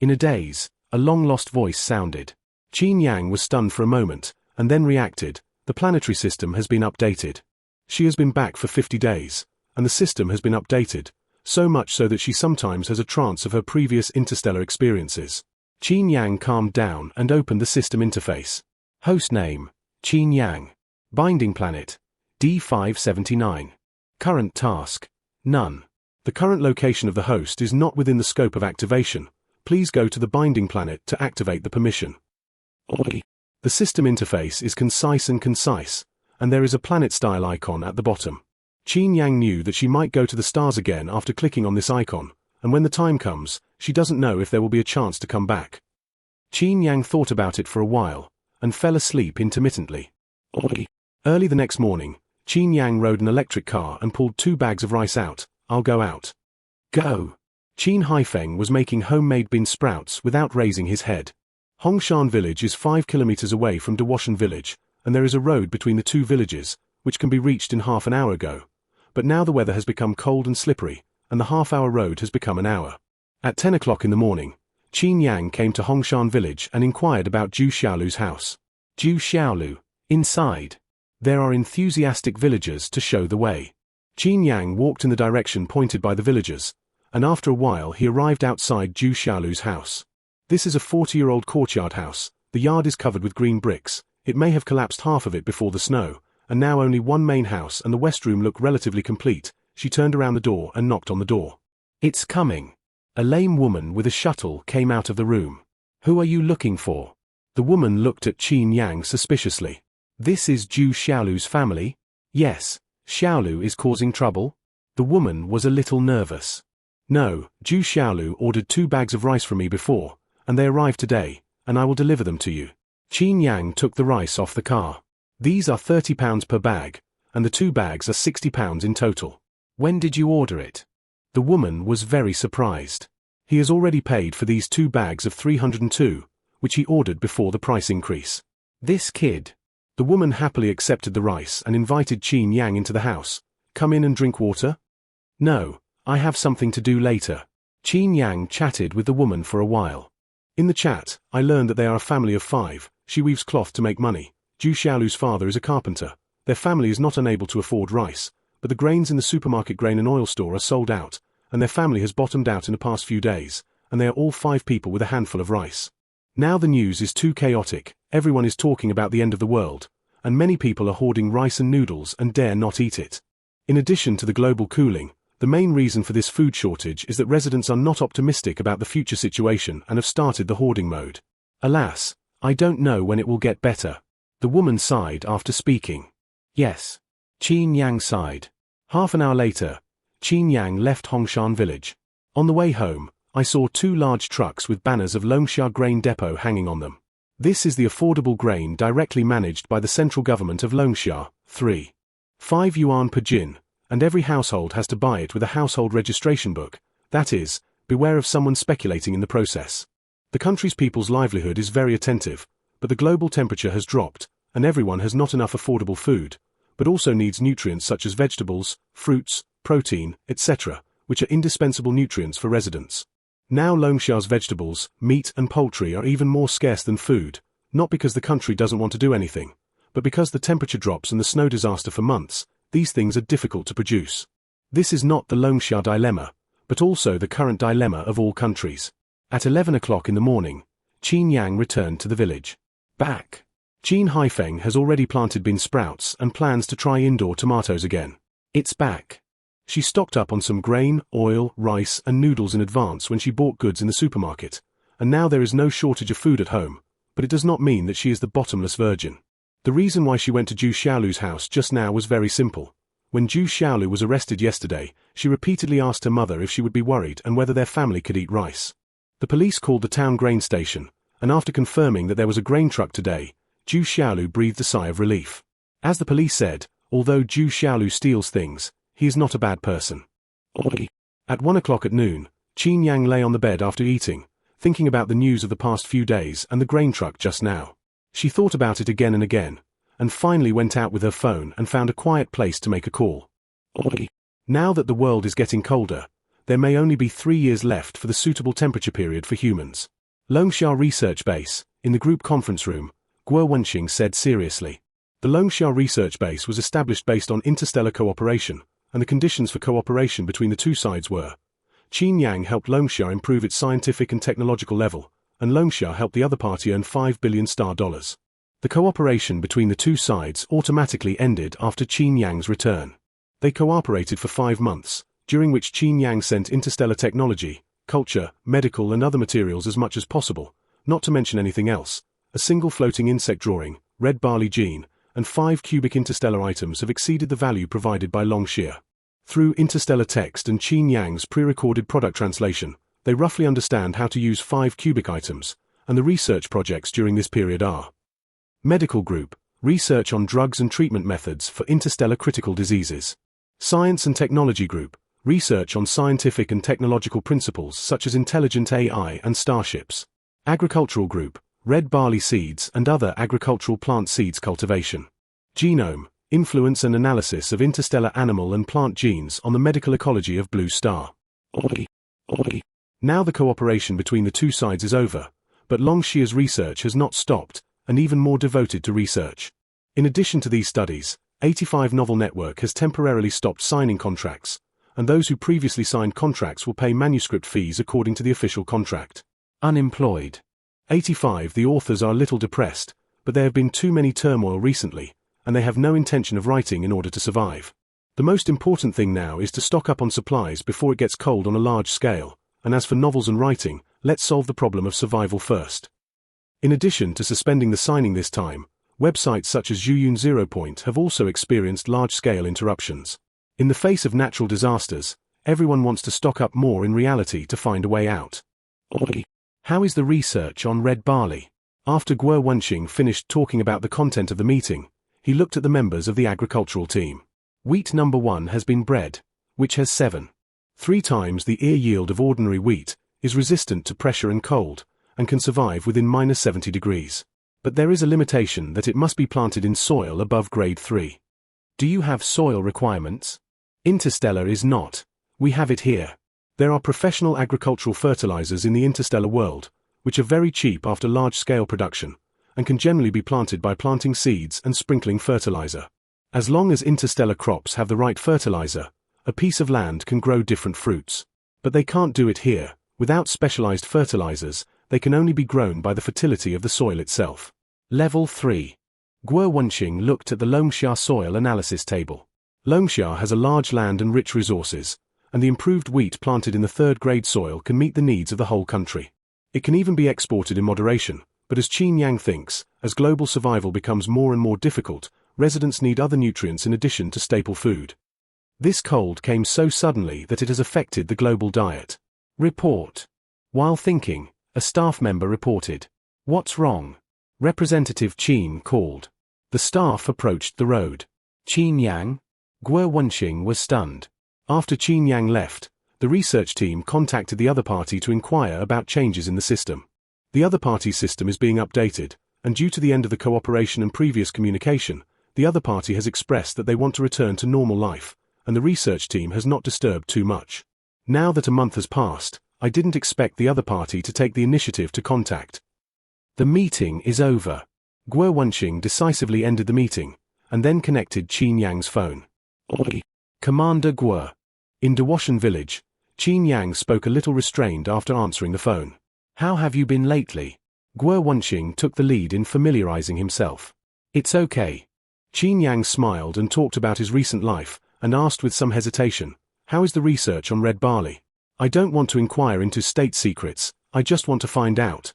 In a daze, a long-lost voice sounded. Qin Yang was stunned for a moment, and then reacted. The planetary system has been updated. She has been back for 50 days, and the system has been updated, so much so that she sometimes has a trance of her previous interstellar experiences. Qin Yang calmed down and opened the system interface. Host name, Qin Yang. Binding planet, D579. Current task, none. The current location of the host is not within the scope of activation. Please go to the binding planet to activate the permission. The system interface is concise, and there is a planet-style icon at the bottom. Qin Yang knew that she might go to the stars again after clicking on this icon, and when the time comes, she doesn't know if there will be a chance to come back. Qin Yang thought about it for a while, and fell asleep intermittently. Early the next morning, Qin Yang rode an electric car and pulled 2 bags of rice out. I'll go out. Go. Qin Haifeng was making homemade bean sprouts without raising his head. Hongshan village is 5 kilometers away from Dawashan village, and there is a road between the 2 villages, which can be reached in half an hour ago. But now the weather has become cold and slippery, and the half-hour road has become an hour. At 10 o'clock in the morning, Qin Yang came to Hongshan village and inquired about Zhu Xiaolu's house. Zhu Xiaolu, inside. There are enthusiastic villagers to show the way. Qin Yang walked in the direction pointed by the villagers, and after a while he arrived outside Zhu Xiaolu's house. This is a 40-year-old courtyard house. The yard is covered with green bricks. It may have collapsed half of it before the snow, and now only one main house and the west room look relatively complete. She turned around the door and knocked on the door. It's coming. A lame woman with a shuttle came out of the room. Who are you looking for? The woman looked at Qin Yang suspiciously. This is Zhu Xiaolu's family? Yes. Xiaolu is causing trouble? The woman was a little nervous. No, Zhu Xiaolu ordered 2 bags of rice from me before, and they arrived today, and I will deliver them to you. Qin Yang took the rice off the car. These are £30 per bag, and the 2 bags are £60 in total. When did you order it? The woman was very surprised. He has already paid for these 2 bags of 302, which he ordered before the price increase. This kid. The woman happily accepted the rice and invited Qin Yang into the house. Come in and drink water? No, I have something to do later. Qin Yang chatted with the woman for a while. In the chat, I learned that they are a family of 5. She weaves cloth to make money. Zhu Xiaolu's father is a carpenter. Their family is not unable to afford rice, but the grains in the supermarket grain and oil store are sold out, and their family has bottomed out in the past few days, and they are all 5 people with a handful of rice. Now the news is too chaotic. Everyone is talking about the end of the world, and many people are hoarding rice and noodles and dare not eat it. In addition to the global cooling, the main reason for this food shortage is that residents are not optimistic about the future situation and have started the hoarding mode. Alas, I don't know when it will get better. The woman sighed after speaking. Yes. Qin Yang sighed. Half an hour later, Qin Yang left Hongshan village. On the way home, I saw 2 large trucks with banners of Longsha Grain Depot hanging on them. This is the affordable grain directly managed by the central government of Longsha. 3.5 yuan per jin, and every household has to buy it with a household registration book. That is, beware of someone speculating in the process. The country's people's livelihood is very attentive, but the global temperature has dropped, and everyone has not enough affordable food, but also needs nutrients such as vegetables, fruits, protein, etc., which are indispensable nutrients for residents. Now Longsha's vegetables, meat and poultry are even more scarce than food, not because the country doesn't want to do anything, but because the temperature drops and the snow disaster for months, these things are difficult to produce. This is not the Longsha dilemma, but also the current dilemma of all countries. At 11 o'clock in the morning, Qin Yang returned to the village. Back. Qin Haifeng has already planted bean sprouts and plans to try indoor tomatoes again. It's back. She stocked up on some grain, oil, rice and noodles in advance when she bought goods in the supermarket, and now there is no shortage of food at home, but it does not mean that she is the bottomless virgin. The reason why she went to Zhu Xiaolu's house just now was very simple. When Zhu Xiaolu was arrested yesterday, she repeatedly asked her mother if she would be worried and whether their family could eat rice. The police called the town grain station, and after confirming that there was a grain truck today, Zhu Xiaolu breathed a sigh of relief. As the police said, although Zhu Xiaolu steals things, he is not a bad person. At 1 o'clock at noon, Qin Yang lay on the bed after eating, thinking about the news of the past few days and the grain truck just now. She thought about it again and again, and finally went out with her phone and found a quiet place to make a call. Now that the world is getting colder, there may only be 3 years left for the suitable temperature period for humans. Longsha Research Base, in the group conference room, Guo Wenxing said seriously. The Longsha Research Base was established based on interstellar cooperation, and the conditions for cooperation between the two sides were: Qin Yang helped Longsha improve its scientific and technological level, and Longsha helped the other party earn $5 billion. The cooperation between the two sides automatically ended after Qin Yang's return. They cooperated for 5 months, during which Qin Yang sent interstellar technology, culture, medical and other materials as much as possible, not to mention anything else. A single floating insect drawing, red barley gene, and 5 cubic interstellar items have exceeded the value provided by Longsha. Through interstellar text and Qin Yang's pre-recorded product translation, they roughly understand how to use 5 cubic items, and the research projects during this period are: Medical Group, research on drugs and treatment methods for interstellar critical diseases. Science and Technology Group, research on scientific and technological principles such as intelligent AI and starships. Agricultural Group, red barley seeds and other agricultural plant seeds cultivation. Genome, influence and analysis of interstellar animal and plant genes on the medical ecology of Blue Star. Now the cooperation between the two sides is over, but Longsha's research has not stopped, and even more devoted to research. In addition to these studies, 85 Novel Network has temporarily stopped signing contracts, and those who previously signed contracts will pay manuscript fees according to the official contract. Unemployed. 85 The authors are a little depressed, but there have been too many turmoil recently, and they have no intention of writing in order to survive. The most important thing now is to stock up on supplies before it gets cold on a large scale, and as for novels and writing, let's solve the problem of survival first. In addition to suspending the signing this time, websites such as Zhuyun 0 Point have also experienced large-scale interruptions. In the face of natural disasters, everyone wants to stock up more in reality to find a way out. How is the research on red barley? After Guo Wenxing finished talking about the content of the meeting, he looked at the members of the agricultural team. Wheat number 1 has been bred, which has 7.3 times the ear yield of ordinary wheat, is resistant to pressure and cold, and can survive within -70 degrees. But there is a limitation that it must be planted in soil above grade 3. Do you have soil requirements? Interstellar is not. We have it here. There are professional agricultural fertilizers in the interstellar world, which are very cheap after large-scale production, and can generally be planted by planting seeds and sprinkling fertilizer. As long as interstellar crops have the right fertilizer, a piece of land can grow different fruits. But they can't do it here. Without specialized fertilizers, they can only be grown by the fertility of the soil itself. Level 3. Guo Wenxing looked at the Longsha soil analysis table. Longsha has a large land and rich resources, and the improved wheat planted in the 3rd grade soil can meet the needs of the whole country. It can even be exported in moderation, but as Qin Yang thinks, as global survival becomes more and more difficult, residents need other nutrients in addition to staple food. This cold came so suddenly that it has affected the global diet. Report. While thinking, a staff member reported. What's wrong? Representative Qin called. The staff approached the road. Qin Yang? Guo Wenxing was stunned. After Qin Yang left, the research team contacted the other party to inquire about changes in the system. The other party's system is being updated, and due to the end of the cooperation and previous communication, the other party has expressed that they want to return to normal life, and the research team has not disturbed too much. Now that a month has passed, I didn't expect the other party to take the initiative to contact. The meeting is over. Guo Wenxing decisively ended the meeting, and then connected Qin Yang's phone. Commander Guo. In Dawashan village, Qin Yang spoke a little restrained after answering the phone. How have you been lately? Guo Wenxing took the lead in familiarizing himself. It's okay. Qin Yang smiled and talked about his recent life, and asked with some hesitation, how is the research on red barley? I don't want to inquire into state secrets, I just want to find out.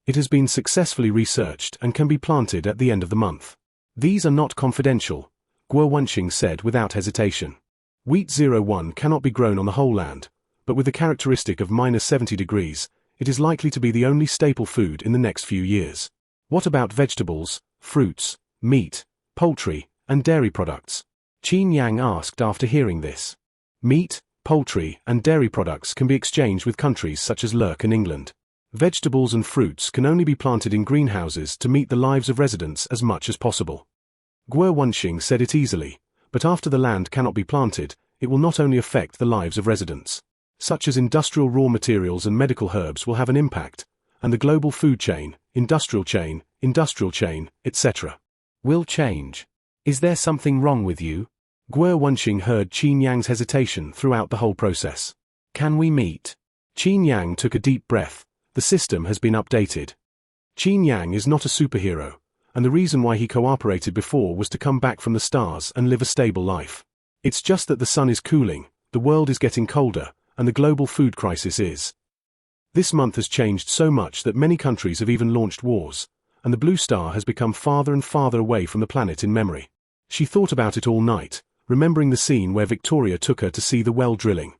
It has been successfully researched and can be planted at the end of the month. These are not confidential, Guo Wenxing said without hesitation. Wheat 01 cannot be grown on the whole land, but with the characteristic of -70 degrees, it is likely to be the only staple food in the next few years. What about vegetables, fruits, meat, poultry, and dairy products? Qin Yang asked after hearing this. Meat, poultry, and dairy products can be exchanged with countries such as Lurk and England. Vegetables and fruits can only be planted in greenhouses to meet the lives of residents as much as possible. Guo Wenxing said it easily, but after the land cannot be planted, it will not only affect the lives of residents, such as industrial raw materials and medical herbs will have an impact, and the global food chain, industrial chain, etc. will change. Is there something wrong with you? Guo Wenxing heard Qin Yang's hesitation throughout the whole process. Can we meet? Qin Yang took a deep breath. The system has been updated. Qin Yang is not a superhero, and the reason why he cooperated before was to come back from the stars and live a stable life. It's just that the sun is cooling, the world is getting colder, and the global food crisis is. This month has changed so much that many countries have even launched wars, and the blue star has become farther and farther away from the planet in memory. She thought about it all night, remembering the scene where Victoria took her to see the well drilling.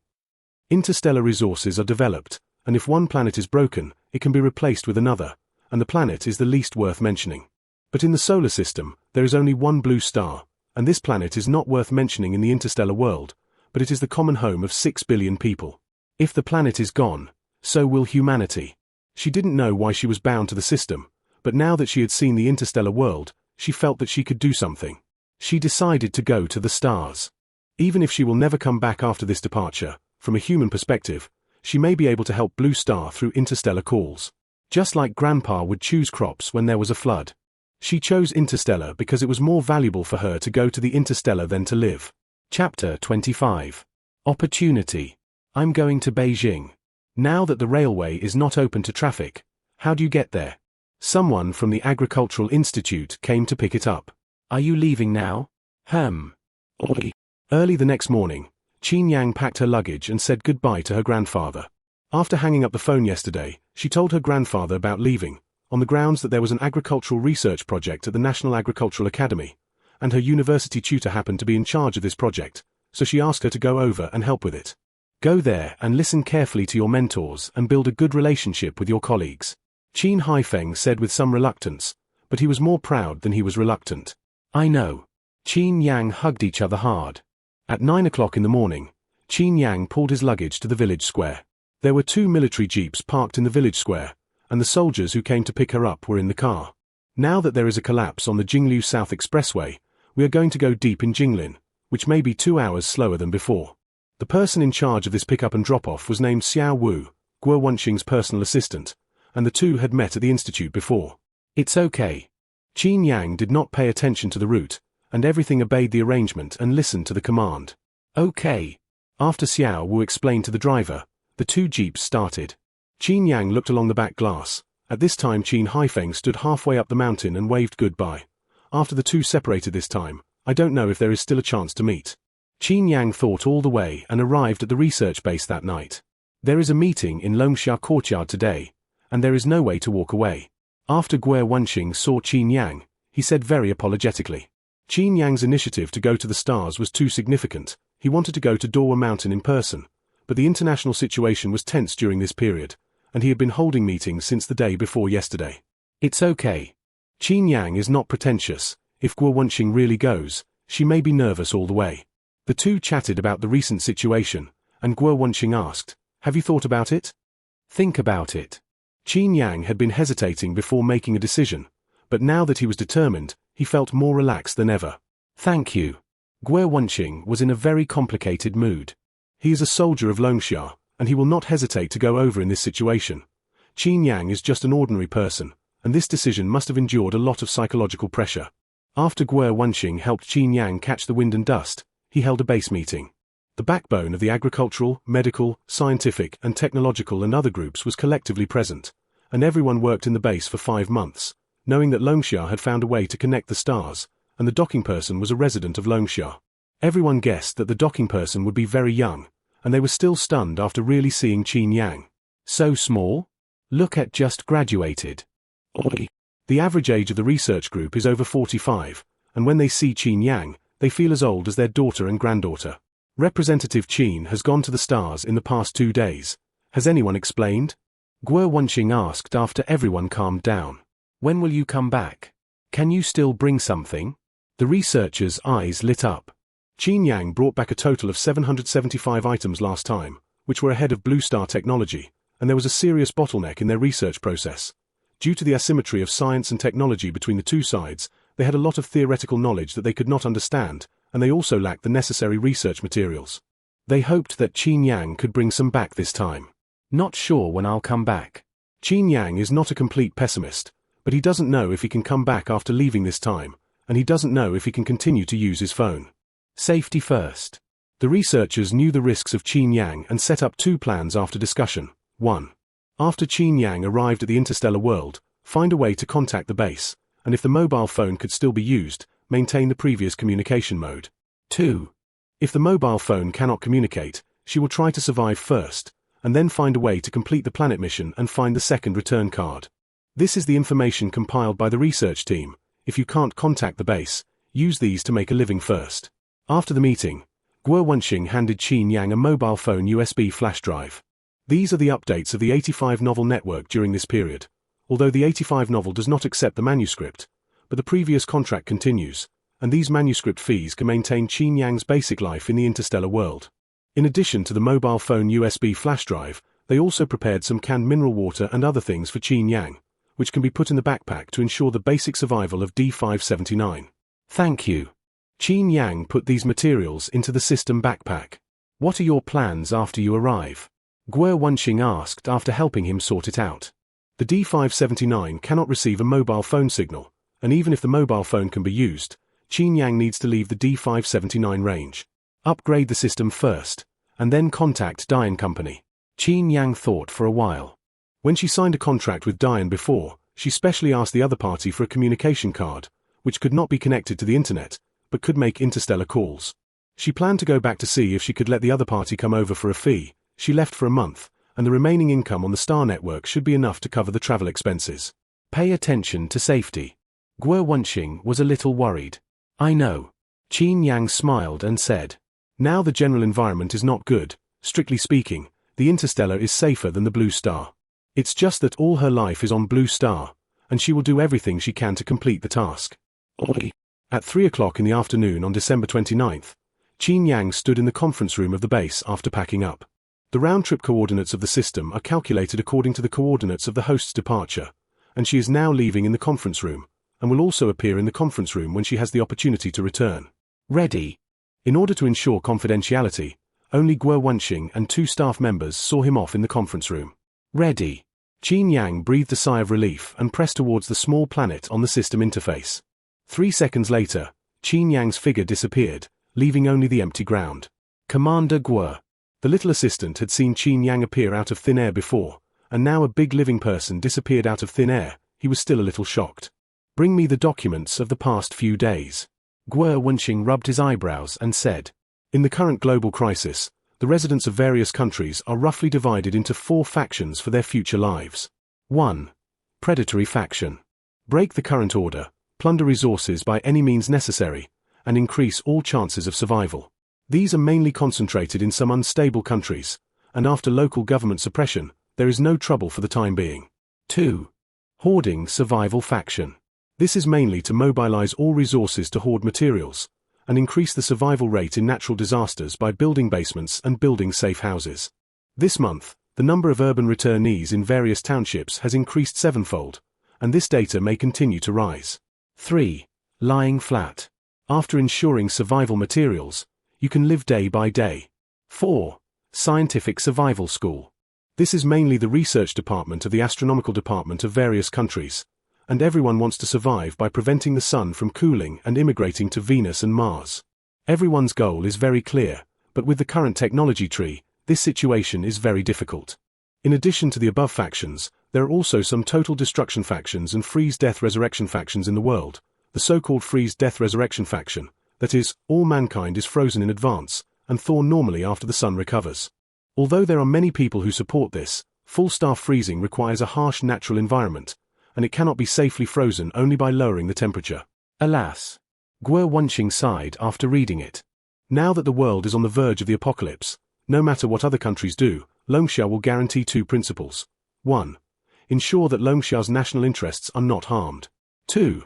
Interstellar resources are developed, and if one planet is broken, it can be replaced with another, and the planet is the least worth mentioning. But in the solar system, there is only one blue star, and this planet is not worth mentioning in the interstellar world, but it is the common home of 6 billion people. If the planet is gone, so will humanity. She didn't know why she was bound to the system, but now that she had seen the interstellar world, she felt that she could do something. She decided to go to the stars. Even if she will never come back after this departure, from a human perspective, she may be able to help Blue Star through interstellar calls. Just like Grandpa would choose crops when there was a flood. She chose interstellar because it was more valuable for her to go to the interstellar than to live. Chapter 25. Opportunity. I'm going to Beijing. Now that the railway is not open to traffic, how do you get there? Someone from the Agricultural Institute came to pick it up. Are you leaving now? Early the next morning, Qin Yang packed her luggage and said goodbye to her grandfather. After hanging up the phone yesterday, she told her grandfather about leaving, on the grounds that there was an agricultural research project at the National Agricultural Academy, and her university tutor happened to be in charge of this project, so she asked her to go over and help with it. Go there and listen carefully to your mentors and build a good relationship with your colleagues. Qin Haifeng said with some reluctance, but he was more proud than he was reluctant. I know. Qin Yang hugged each other hard. At 9 o'clock in the morning, Qin Yang pulled his luggage to the village square. There were 2 military jeeps parked in the village square, and the soldiers who came to pick her up were in the car. Now that there is a collapse on the Jinglu South Expressway, we are going to go deep in Jinglin, which may be 2 hours slower than before. The person in charge of this pickup and drop-off was named Xiao Wu, Guo Wenxing's personal assistant, and the two had met at the institute before. It's okay. Qin Yang did not pay attention to the route, and everything obeyed the arrangement and listened to the command. Okay. After Xiao Wu explained to the driver, the 2 jeeps started. Qin Yang looked along the back glass. At this time Qin Haifeng stood halfway up the mountain and waved goodbye. After the 2 separated this time, I don't know if there is still a chance to meet. Qin Yang thought all the way and arrived at the research base that night. There is a meeting in Longxia Courtyard today, and there is no way to walk away. After Guo Wenxing saw Qin Yang, he said very apologetically. Qin Yang's initiative to go to the stars was too significant, He wanted to go to Dawa Mountain in person, but the international situation was tense during this period, and he had been holding meetings since the day before yesterday. It's okay. Qin Yang is not pretentious. If Guo Wenqing really goes, she may be nervous all the way. The two chatted about the recent situation, and Guo Wenqing asked, "Have you thought about it?" "Think about it." Qin Yang had been hesitating before making a decision, but now that he was determined, he felt more relaxed than ever. "Thank you." Guo Wenqing was in a very complicated mood. He is a soldier of Longxia, and he will not hesitate to go over in this situation. Qin Yang is just an ordinary person, and this decision must have endured a lot of psychological pressure. After Guo Wenqing helped Qin Yang catch the wind and dust, he held a base meeting. The backbone of the agricultural, medical, scientific, and technological and other groups was collectively present, and everyone worked in the base for 5 months, knowing that Longxia had found a way to connect the stars, and the docking person was a resident of Longxia. Everyone guessed that the docking person would be very young, and they were still stunned after really seeing Qin Yang. So small? Look at just graduated. The average age of the research group is over 45, and when they see Qin Yang, they feel as old as their daughter and granddaughter. Representative Qin has gone to the stars in the past 2 days. Has anyone explained? Guo Wenqing asked after everyone calmed down. When will you come back? Can you still bring something? The researchers' eyes lit up. Qin Yang brought back a total of 775 items last time, which were ahead of Blue Star technology, and there was a serious bottleneck in their research process. Due to the asymmetry of science and technology between the two sides, they had a lot of theoretical knowledge that they could not understand, and they also lacked the necessary research materials. They hoped that Qin Yang could bring some back this time. Not sure when I'll come back. Qin Yang is not a complete pessimist, but he doesn't know if he can come back after leaving this time, and he doesn't know if he can continue to use his phone. Safety first. The researchers knew the risks of Qin Yang and set up 2 plans after discussion. 1. After Qin Yang arrived at the interstellar world, find a way to contact the base, and if the mobile phone could still be used, maintain the previous communication mode. 2. If the mobile phone cannot communicate, she will try to survive first, and then find a way to complete the planet mission and find the second return card. This is the information compiled by the research team. If you can't contact the base, use these to make a living first. After the meeting, Guo Wenqing handed Qin Yang a mobile phone USB flash drive. These are the updates of the 85 novel network during this period, although the 85 novel does not accept the manuscript, but the previous contract continues, and these manuscript fees can maintain Qin Yang's basic life in the interstellar world. In addition to the mobile phone USB flash drive, they also prepared some canned mineral water and other things for Qin Yang, which can be put in the backpack to ensure the basic survival of D579. Thank you. Qin Yang put these materials into the system backpack. What are your plans after you arrive? Guo Wenqing asked after helping him sort it out. The D579 cannot receive a mobile phone signal, and even if the mobile phone can be used, Qin Yang needs to leave the D579 range. Upgrade the system first, and then contact Dian Company. Qin Yang thought for a while. When she signed a contract with Dian before, she specially asked the other party for a communication card, which could not be connected to the internet, but could make interstellar calls. She planned to go back to see if she could let the other party come over for a fee. She left for a month, and the remaining income on the Star Network should be enough to cover the travel expenses. Pay attention to safety. Guo Wenqing was a little worried. I know. Qin Yang smiled and said. Now the general environment is not good. Strictly speaking, the Interstellar is safer than the Blue Star. It's just that all her life is on Blue Star, and she will do everything she can to complete the task. At 3 o'clock in the afternoon on December 29th, Qin Yang stood in the conference room of the base after packing up. The round-trip coordinates of the system are calculated according to the coordinates of the host's departure, and she is now leaving in the conference room, and will also appear in the conference room when she has the opportunity to return. Ready. In order to ensure confidentiality, only Guo Wenqing and 2 staff members saw him off in the conference room. Ready. Qin Yang breathed a sigh of relief and pressed towards the small planet on the system interface. 3 seconds later, Qin Yang's figure disappeared, leaving only the empty ground. Commander Guo. The little assistant had seen Qin Yang appear out of thin air before, and now a big living person disappeared out of thin air. He was still a little shocked. Bring me the documents of the past few days. Guo Wenqing rubbed his eyebrows and said. In the current global crisis, the residents of various countries are roughly divided into 4 factions for their future lives. 1. Predatory faction. Break the current order, plunder resources by any means necessary, and increase all chances of survival. These are mainly concentrated in some unstable countries, and after local government suppression, there is no trouble for the time being. 2. Hoarding survival faction. This is mainly to mobilize all resources to hoard materials, and increase the survival rate in natural disasters by building basements and building safe houses. This month, the number of urban returnees in various townships has increased sevenfold, and this data may continue to rise. 3. Lying flat. After ensuring survival materials, you can live day by day. 4. Scientific Survival School. This is mainly the research department of the astronomical department of various countries, and everyone wants to survive by preventing the sun from cooling and immigrating to Venus and Mars. Everyone's goal is very clear, but with the current technology tree, this situation is very difficult. In addition to the above factions, there are also some total destruction factions and freeze-death-resurrection factions in the world. The so-called freeze-death-resurrection faction, that is, all mankind is frozen in advance, and thaw normally after the sun recovers. Although there are many people who support this, full-staff freezing requires a harsh natural environment, and it cannot be safely frozen only by lowering the temperature. Alas! Guo Wenqing sighed after reading it. Now that the world is on the verge of the apocalypse, no matter what other countries do, Longxia will guarantee 2 principles. 1. Ensure that Longxia's national interests are not harmed. 2.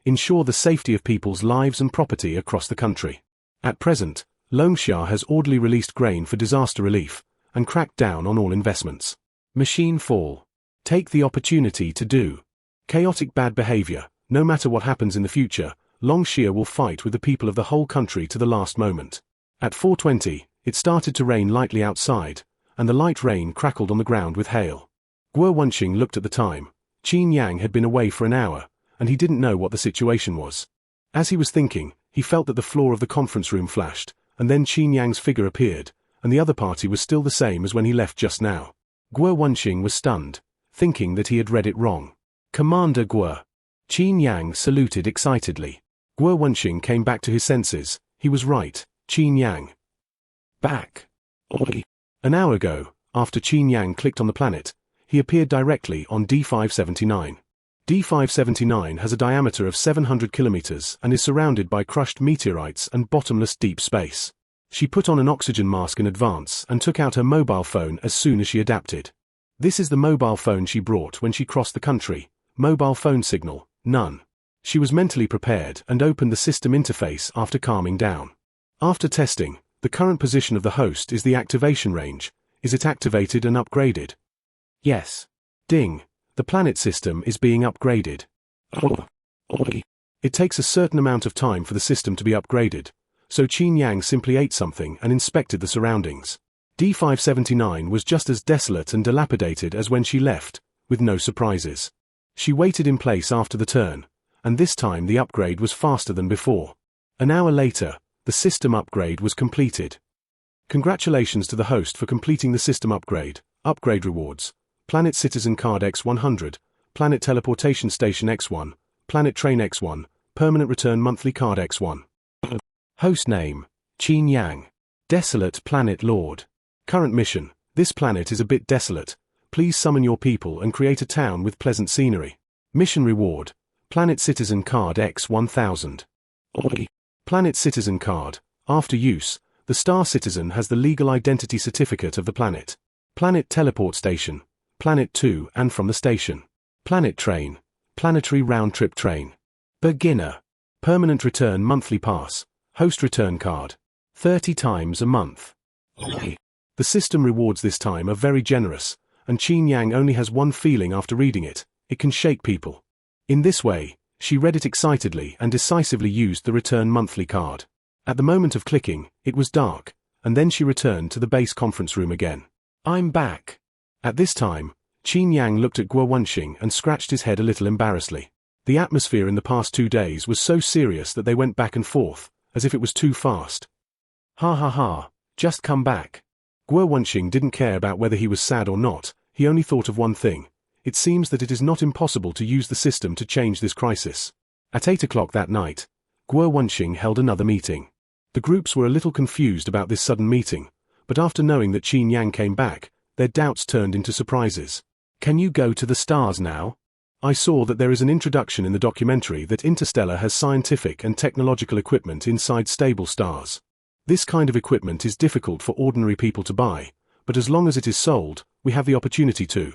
Ensure the safety of people's lives and property across the country. At present, Longxia has orderly released grain for disaster relief, and cracked down on all investments. Machine fall. Take the opportunity to do. Chaotic bad behavior. No matter what happens in the future, Longxia will fight with the people of the whole country to the last moment. At 4:20, it started to rain lightly outside, and the light rain crackled on the ground with hail. Guo Wenqing looked at the time. Qin Yang had been away for an hour, and he didn't know what the situation was. As he was thinking, he felt that the floor of the conference room flashed, and then Qin Yang's figure appeared, and the other party was still the same as when he left just now. Guo Wenqing was stunned, thinking that he had read it wrong. Commander Guo. Qin Yang saluted excitedly. Guo Wenqing came back to his senses. He was right, Qin Yang. Back. An hour ago, after Qin Yang clicked on the planet, he appeared directly on D579. D579 has a diameter of 700 kilometers and is surrounded by crushed meteorites and bottomless deep space. She put on an oxygen mask in advance and took out her mobile phone as soon as she adapted. This is the mobile phone she brought when she crossed the country. Mobile phone signal, none. She was mentally prepared and opened the system interface after calming down. After testing, the current position of the host is the activation range. Is it activated and upgraded? Yes. Ding. The planet system is being upgraded. It takes a certain amount of time for the system to be upgraded, so Qin Yang simply ate something and inspected the surroundings. D579 was just as desolate and dilapidated as when she left, with no surprises. She waited in place after the turn, and this time the upgrade was faster than before. An hour later, the system upgrade was completed. Congratulations to the host for completing the system upgrade. Upgrade rewards: Planet Citizen Card X100, Planet Teleportation Station X1, Planet Train X1, Permanent Return Monthly Card X1. Host name: Qin Yang. Desolate Planet Lord. Current mission: this planet is a bit desolate. Please summon your people and create a town with pleasant scenery. Mission reward: Planet Citizen Card X1000. Planet Citizen Card. After use, the Star Citizen has the legal identity certificate of the planet. Planet Teleport Station. Planet to and from the station. Planet Train. Planetary round-trip train. Beginner. Permanent return monthly pass. Host return card. 30 times a month. The system rewards this time are very generous, and Qin Yang only has one feeling after reading it: it can shake people. In this way, she read it excitedly and decisively used the return monthly card. At the moment of clicking, it was dark, and then she returned to the base conference room again. I'm back. At this time, Qin Yang looked at Guo Wenqing and scratched his head a little embarrassedly. The atmosphere in the past 2 days was so serious that they went back and forth, as if it was too fast. Ha ha ha, just come back. Guo Wenqing didn't care about whether he was sad or not, he only thought of one thing. It seems that it is not impossible to use the system to change this crisis. At 8 o'clock that night, Guo Wenqing held another meeting. The groups were a little confused about this sudden meeting, but after knowing that Qin Yang came back, their doubts turned into surprises. Can you go to the stars now? I saw that there is an introduction in the documentary that Interstellar has scientific and technological equipment inside stable stars. This kind of equipment is difficult for ordinary people to buy, but as long as it is sold, we have the opportunity to.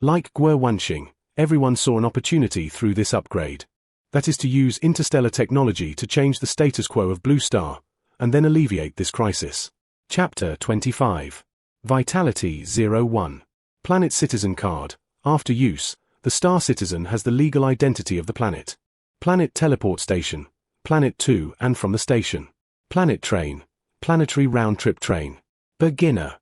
Like Guo Wanxing, everyone saw an opportunity through this upgrade. That is to use interstellar technology to change the status quo of Blue Star, and then alleviate this crisis. Chapter 25. Vitality 01. Planet Citizen Card. After use, the Star Citizen has the legal identity of the planet. Planet Teleport Station. Planet to and from the station. Planet Train. Planetary Round-Trip Train. Beginner.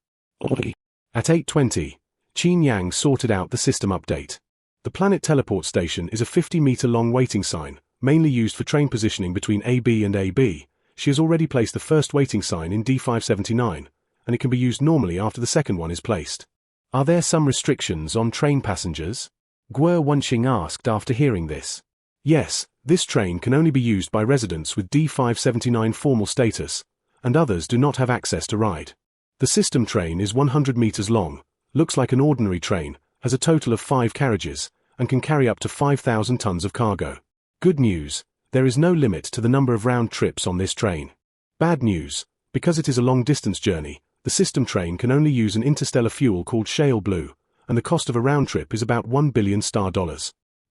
At 8:20, Qin Yang sorted out the system update. The Planet Teleport Station is a 50-meter-long waiting sign, mainly used for train positioning between AB and AB. She has already placed the first waiting sign in D579, and it can be used normally after the second one is placed. Are there some restrictions on train passengers? Guo Wanxing asked after hearing this. Yes, this train can only be used by residents with D579 formal status, and others do not have access to ride. The system train is 100 meters long, looks like an ordinary train, has a total of 5 carriages, and can carry up to 5,000 tons of cargo. Good news, there is no limit to the number of round trips on this train. Bad news, because it is a long-distance journey, the system train can only use an interstellar fuel called shale blue, and the cost of a round trip is about $1 billion.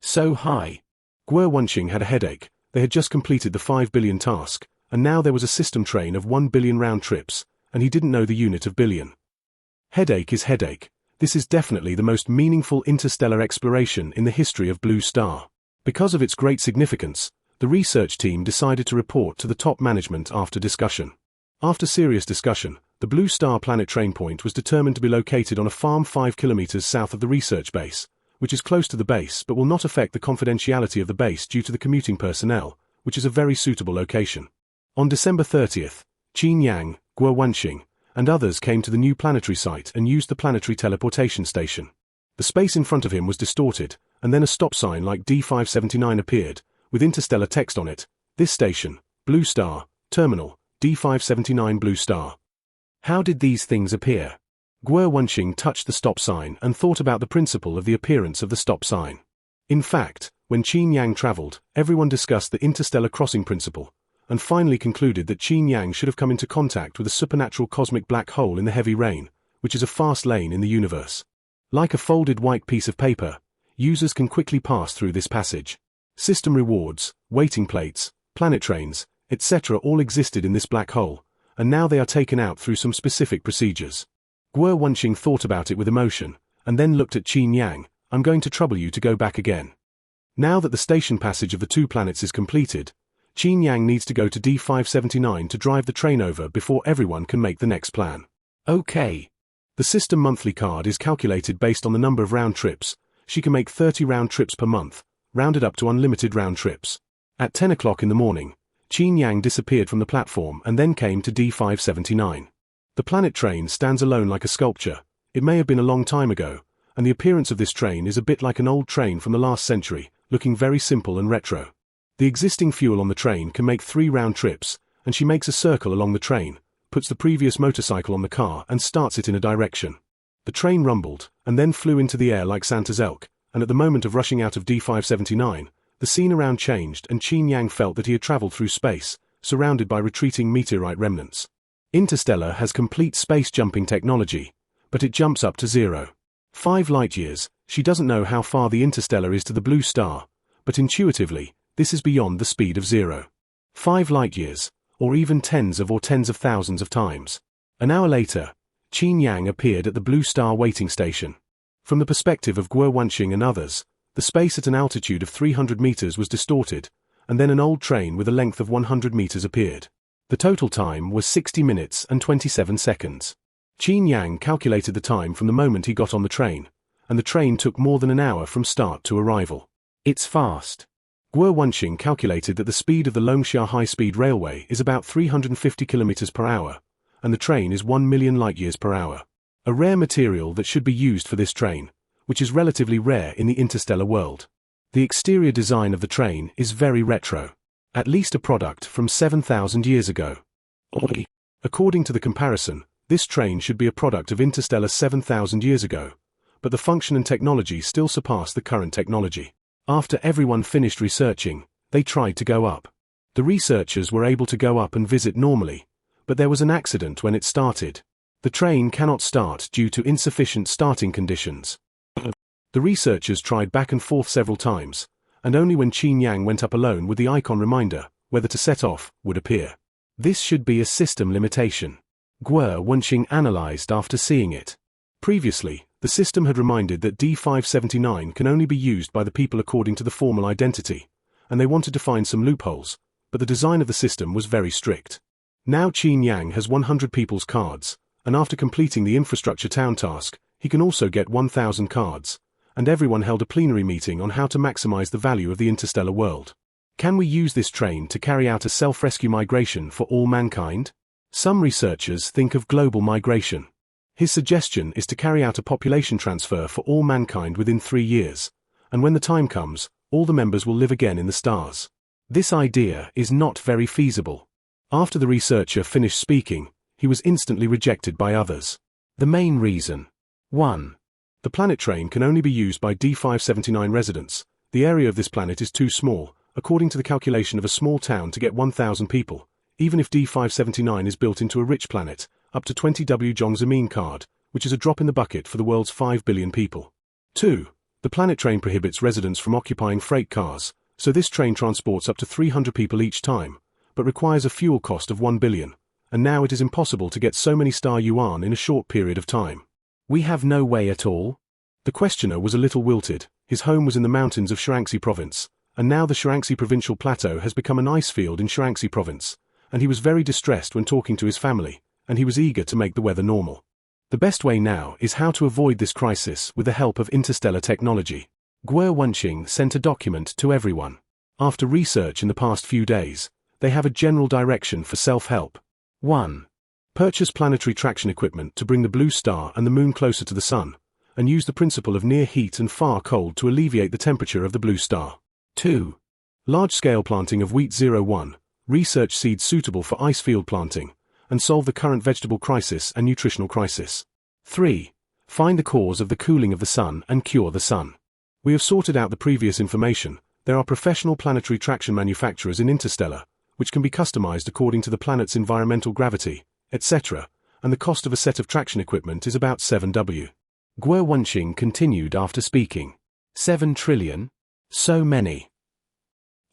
So high. Guo Wanxing had a headache. They had just completed the 5 billion task, and now there was a system train of 1 billion round trips, and he didn't know the unit of billion. Headache is headache. This is definitely the most meaningful interstellar exploration in the history of Blue Star. Because of its great significance, the research team decided to report to the top management after discussion. After serious discussion, the Blue Star planet train point was determined to be located on a farm 5 kilometers south of the research base, which is close to the base but will not affect the confidentiality of the base due to the commuting personnel, which is a very suitable location. On December 30th, Qin Yang, Guo Wanxing, and others came to the new planetary site and used the planetary teleportation station. The space in front of him was distorted, and then a stop sign like D579 appeared, with interstellar text on it. This station, Blue Star, Terminal, D579 Blue Star. How did these things appear? Guo Wanxing touched the stop sign and thought about the principle of the appearance of the stop sign. In fact, when Qin Yang traveled, everyone discussed the interstellar crossing principle, and finally concluded that Qin Yang should have come into contact with a supernatural cosmic black hole in the heavy rain, which is a fast lane in the universe. Like a folded white piece of paper, users can quickly pass through this passage. System rewards, waiting plates, planet trains, etc. all existed in this black hole, and now they are taken out through some specific procedures. Guo Wanxing thought about it with emotion, and then looked at Qin Yang. I'm going to trouble you to go back again. Now that the station passage of the 2 planets is completed, Qin Yang needs to go to D579 to drive the train over before everyone can make the next plan. Okay. The system monthly card is calculated based on the number of round trips. She can make 30 round trips per month, rounded up to unlimited round trips. At 10 o'clock in the morning, Qin Yang disappeared from the platform and then came to D579. The planet train stands alone like a sculpture. It may have been a long time ago, and the appearance of this train is a bit like an old train from the last century, looking very simple and retro. The existing fuel on the train can make 3 round trips, and she makes a circle along the train, puts the previous motorcycle on the car and starts it in a direction. The train rumbled, and then flew into the air like Santa's elk, and at the moment of rushing out of D579, the scene around changed and Qin Yang felt that he had traveled through space, surrounded by retreating meteorite remnants. Interstellar has complete space jumping technology, but it jumps up to 0.5 light-years. She doesn't know how far the Interstellar is to the Blue Star, but intuitively, this is beyond the speed of 0.5 light-years, or even tens of thousands of times. An hour later, Qin Yang appeared at the Blue Star waiting station. From the perspective of Guo Wanxing and others, the space at an altitude of 300 meters was distorted, and then an old train with a length of 100 meters appeared. The total time was 60 minutes and 27 seconds. Qin Yang calculated the time from the moment he got on the train, and the train took more than an hour from start to arrival. It's fast. Guo Wanxing calculated that the speed of the Longxia high-speed railway is about 350 km per hour, and the train is 1 million light-years per hour. A rare material that should be used for this train, which is relatively rare in the interstellar world. The exterior design of the train is very retro. At least a product from 7,000 years ago. According to the comparison, this train should be a product of interstellar 7,000 years ago, but the function and technology still surpass the current technology. After everyone finished researching, they tried to go up. The researchers were able to go up and visit normally, but there was an accident when it started. The train cannot start due to insufficient starting conditions. The researchers tried back and forth several times, and only when Qin Yang went up alone would the icon reminder, whether to set off, would appear. This should be a system limitation. Guo Wenqing analyzed after seeing it. Previously, the system had reminded that D579 can only be used by the people according to the formal identity, and they wanted to find some loopholes, but the design of the system was very strict. Now Qin Yang has 100 people's cards, and after completing the infrastructure town task, he can also get 1,000 cards, and everyone held a plenary meeting on how to maximize the value of the interstellar world. Can we use this train to carry out a self-rescue migration for all mankind? Some researchers think of global migration. His suggestion is to carry out a population transfer for all mankind within 3 years, and when the time comes, all the members will live again in the stars. This idea is not very feasible. After the researcher finished speaking, he was instantly rejected by others. The main reason. 1. The planet train can only be used by D579 residents. The area of this planet is too small, according to the calculation of a small town to get 1,000 people, even if D579 is built into a rich planet, up to 20 W Zhongzamin card, which is a drop in the bucket for the world's 5 billion people. 2. The planet train prohibits residents from occupying freight cars, so this train transports up to 300 people each time, but requires a fuel cost of 1 billion, and now it is impossible to get so many star yuan in a short period of time. We have no way at all? The questioner was a little wilted. His home was in the mountains of Shaanxi province, and now the Shaanxi provincial plateau has become an ice field in Shaanxi province, and he was very distressed when talking to his family, and he was eager to make the weather normal. The best way now is how to avoid this crisis with the help of interstellar technology. Guo Wenqing sent a document to everyone. After research in the past few days, they have a general direction for self-help. 1. Purchase planetary traction equipment to bring the blue star and the moon closer to the sun, and use the principle of near heat and far cold to alleviate the temperature of the blue star. 2. Large-scale planting of wheat 01, research seeds suitable for ice field planting, and solve the current vegetable crisis and nutritional crisis. 3. Find the cause of the cooling of the sun and cure the sun. We have sorted out the previous information. There are professional planetary traction manufacturers in Interstellar, which can be customized according to the planet's environmental gravity, etc., and the cost of a set of traction equipment is about 7 W. Guo Wenqing continued after speaking. 7 trillion? So many.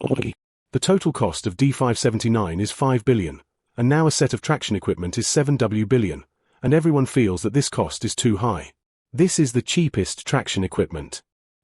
The total cost of D579 is 5 billion, and now a set of traction equipment is 7 W billion, and everyone feels that this cost is too high. This is the cheapest traction equipment.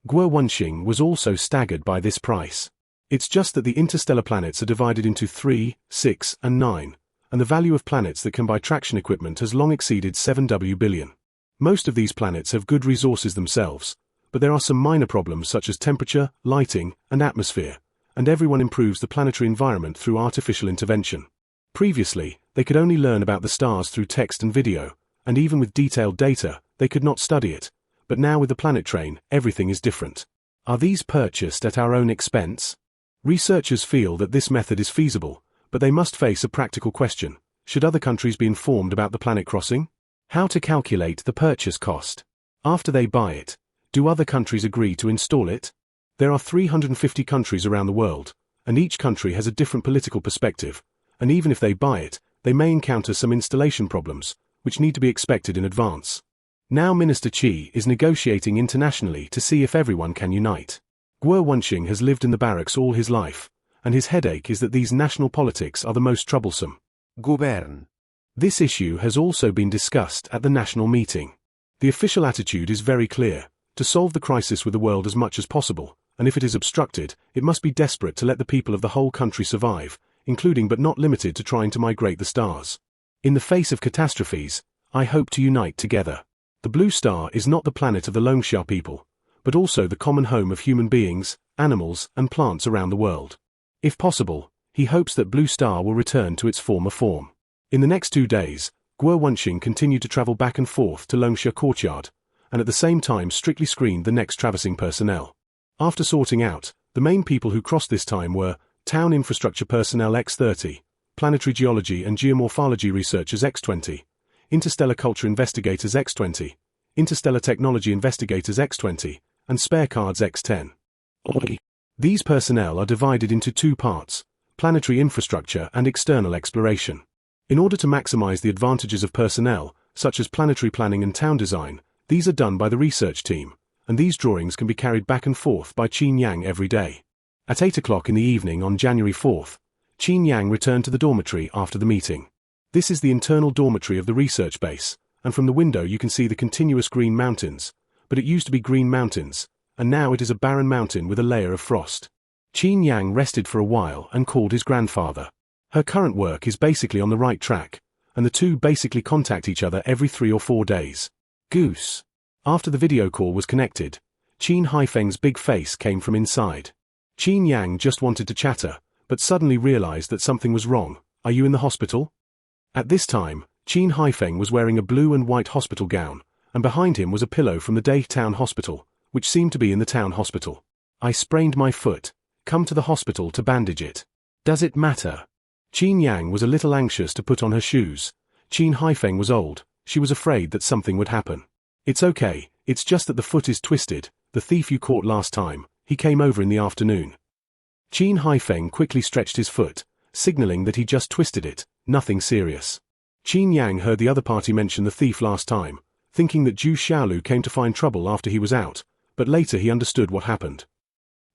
Guo Wenqing was also staggered by this price. It's just that the interstellar planets are divided into 3, 6, and 9, and the value of planets that can buy traction equipment has long exceeded 7 W billion. Most of these planets have good resources themselves, but there are some minor problems such as temperature, lighting, and atmosphere, and everyone improves the planetary environment through artificial intervention. Previously, they could only learn about the stars through text and video, and even with detailed data, they could not study it, but now with the planet train, everything is different. Are these purchased at our own expense? Researchers feel that this method is feasible, but they must face a practical question. Should other countries be informed about the planet crossing? How to calculate the purchase cost? After they buy it, do other countries agree to install it? There are 350 countries around the world, and each country has a different political perspective, and even if they buy it, they may encounter some installation problems, which need to be expected in advance. Now Minister Qi is negotiating internationally to see if everyone can unite. Guo Wenqing has lived in the barracks all his life, and his headache is that these national politics are the most troublesome. Govern. This issue has also been discussed at the national meeting. The official attitude is very clear: to solve the crisis with the world as much as possible, and if it is obstructed, it must be desperate to let the people of the whole country survive, including but not limited to trying to migrate the stars. In the face of catastrophes, I hope to unite together. The blue star is not the planet of the Longsha people, but also the common home of human beings, animals, and plants around the world. If possible, he hopes that blue star will return to its former form. In the next 2 days, Guo Wenqing continued to travel back and forth to Longsha Courtyard, and at the same time strictly screened the next traversing personnel. After sorting out, the main people who crossed this time were Town Infrastructure Personnel X30, Planetary Geology and Geomorphology Researchers X20, Interstellar Culture Investigators X20, Interstellar Technology Investigators X20, and Spare Cards X10. These personnel are divided into 2 parts. planetary infrastructure and external exploration. In order to maximize the advantages of personnel, such as planetary planning and town design, these are done by the research team, and these drawings can be carried back and forth by Qin Yang every day. At 8 o'clock in the evening on January 4th, Qin Yang returned to the dormitory after the meeting. This is the internal dormitory of the research base, and from the window you can see the continuous green mountains, but it used to be green mountains, and now it is a barren mountain with a layer of frost. Qin Yang rested for a while and called his grandfather. Her current work is basically on the right track, and the two basically contact each other every 3 or 4 days. Goose. After the video call was connected, Qin Haifeng's big face came from inside. Qin Yang just wanted to chatter, but suddenly realized that something was wrong. Are you in the hospital? At this time, Qin Haifeng was wearing a blue and white hospital gown, and behind him was a pillow from the day town hospital, which seemed to be in the town hospital. I sprained my foot. Come to the hospital to bandage it. Does it matter? Qin Yang was a little anxious to put on her shoes. Qin Haifeng was old. She was afraid that something would happen. It's okay, it's just that the foot is twisted. The thief you caught last time, he came over in the afternoon. Qin Haifeng quickly stretched his foot, signaling that he just twisted it, nothing serious. Qin Yang heard the other party mention the thief last time, thinking that Zhu Xiaolu came to find trouble after he was out, but later he understood what happened.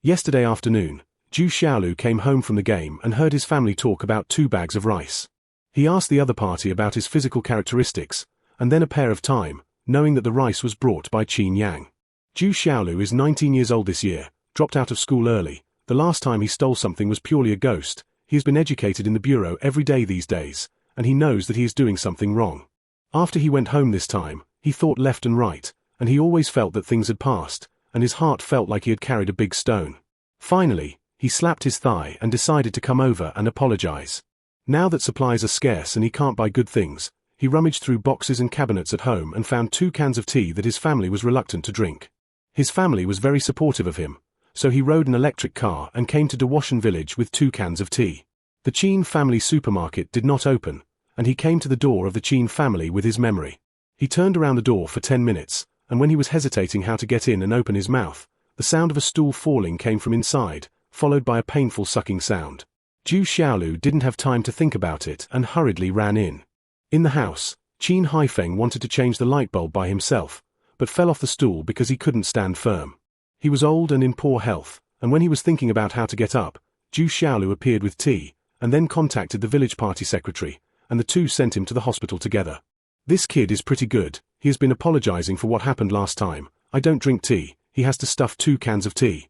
Yesterday afternoon, Zhu Xiaolu came home from the game and heard his family talk about 2 bags of rice. He asked the other party about his physical characteristics, and then a pair of time, knowing that the rice was brought by Qin Yang. Zhu Xiaolu is 19 years old this year, dropped out of school early. The last time he stole something was purely a ghost. He has been educated in the bureau every day these days, and he knows that he is doing something wrong. After he went home this time, he thought left and right, and he always felt that things had passed, and his heart felt like he had carried a big stone. Finally, he slapped his thigh and decided to come over and apologize. Now that supplies are scarce and he can't buy good things, he rummaged through boxes and cabinets at home and found 2 cans of tea that his family was reluctant to drink. His family was very supportive of him, so he rode an electric car and came to Dawashan village with 2 cans of tea. The Qin family supermarket did not open, and he came to the door of the Qin family with his memory. He turned around the door for 10 minutes, and when he was hesitating how to get in and open his mouth, the sound of a stool falling came from inside, followed by a painful sucking sound. Zhu Xiaolu didn't have time to think about it and hurriedly ran in. In the house, Qin Haifeng wanted to change the light bulb by himself, but fell off the stool because he couldn't stand firm. He was old and in poor health, and when he was thinking about how to get up, Zhu Xiaolu appeared with tea, and then contacted the village party secretary, and the two sent him to the hospital together. This kid is pretty good. He has been apologizing for what happened last time. I don't drink tea. He has to stuff 2 cans of tea.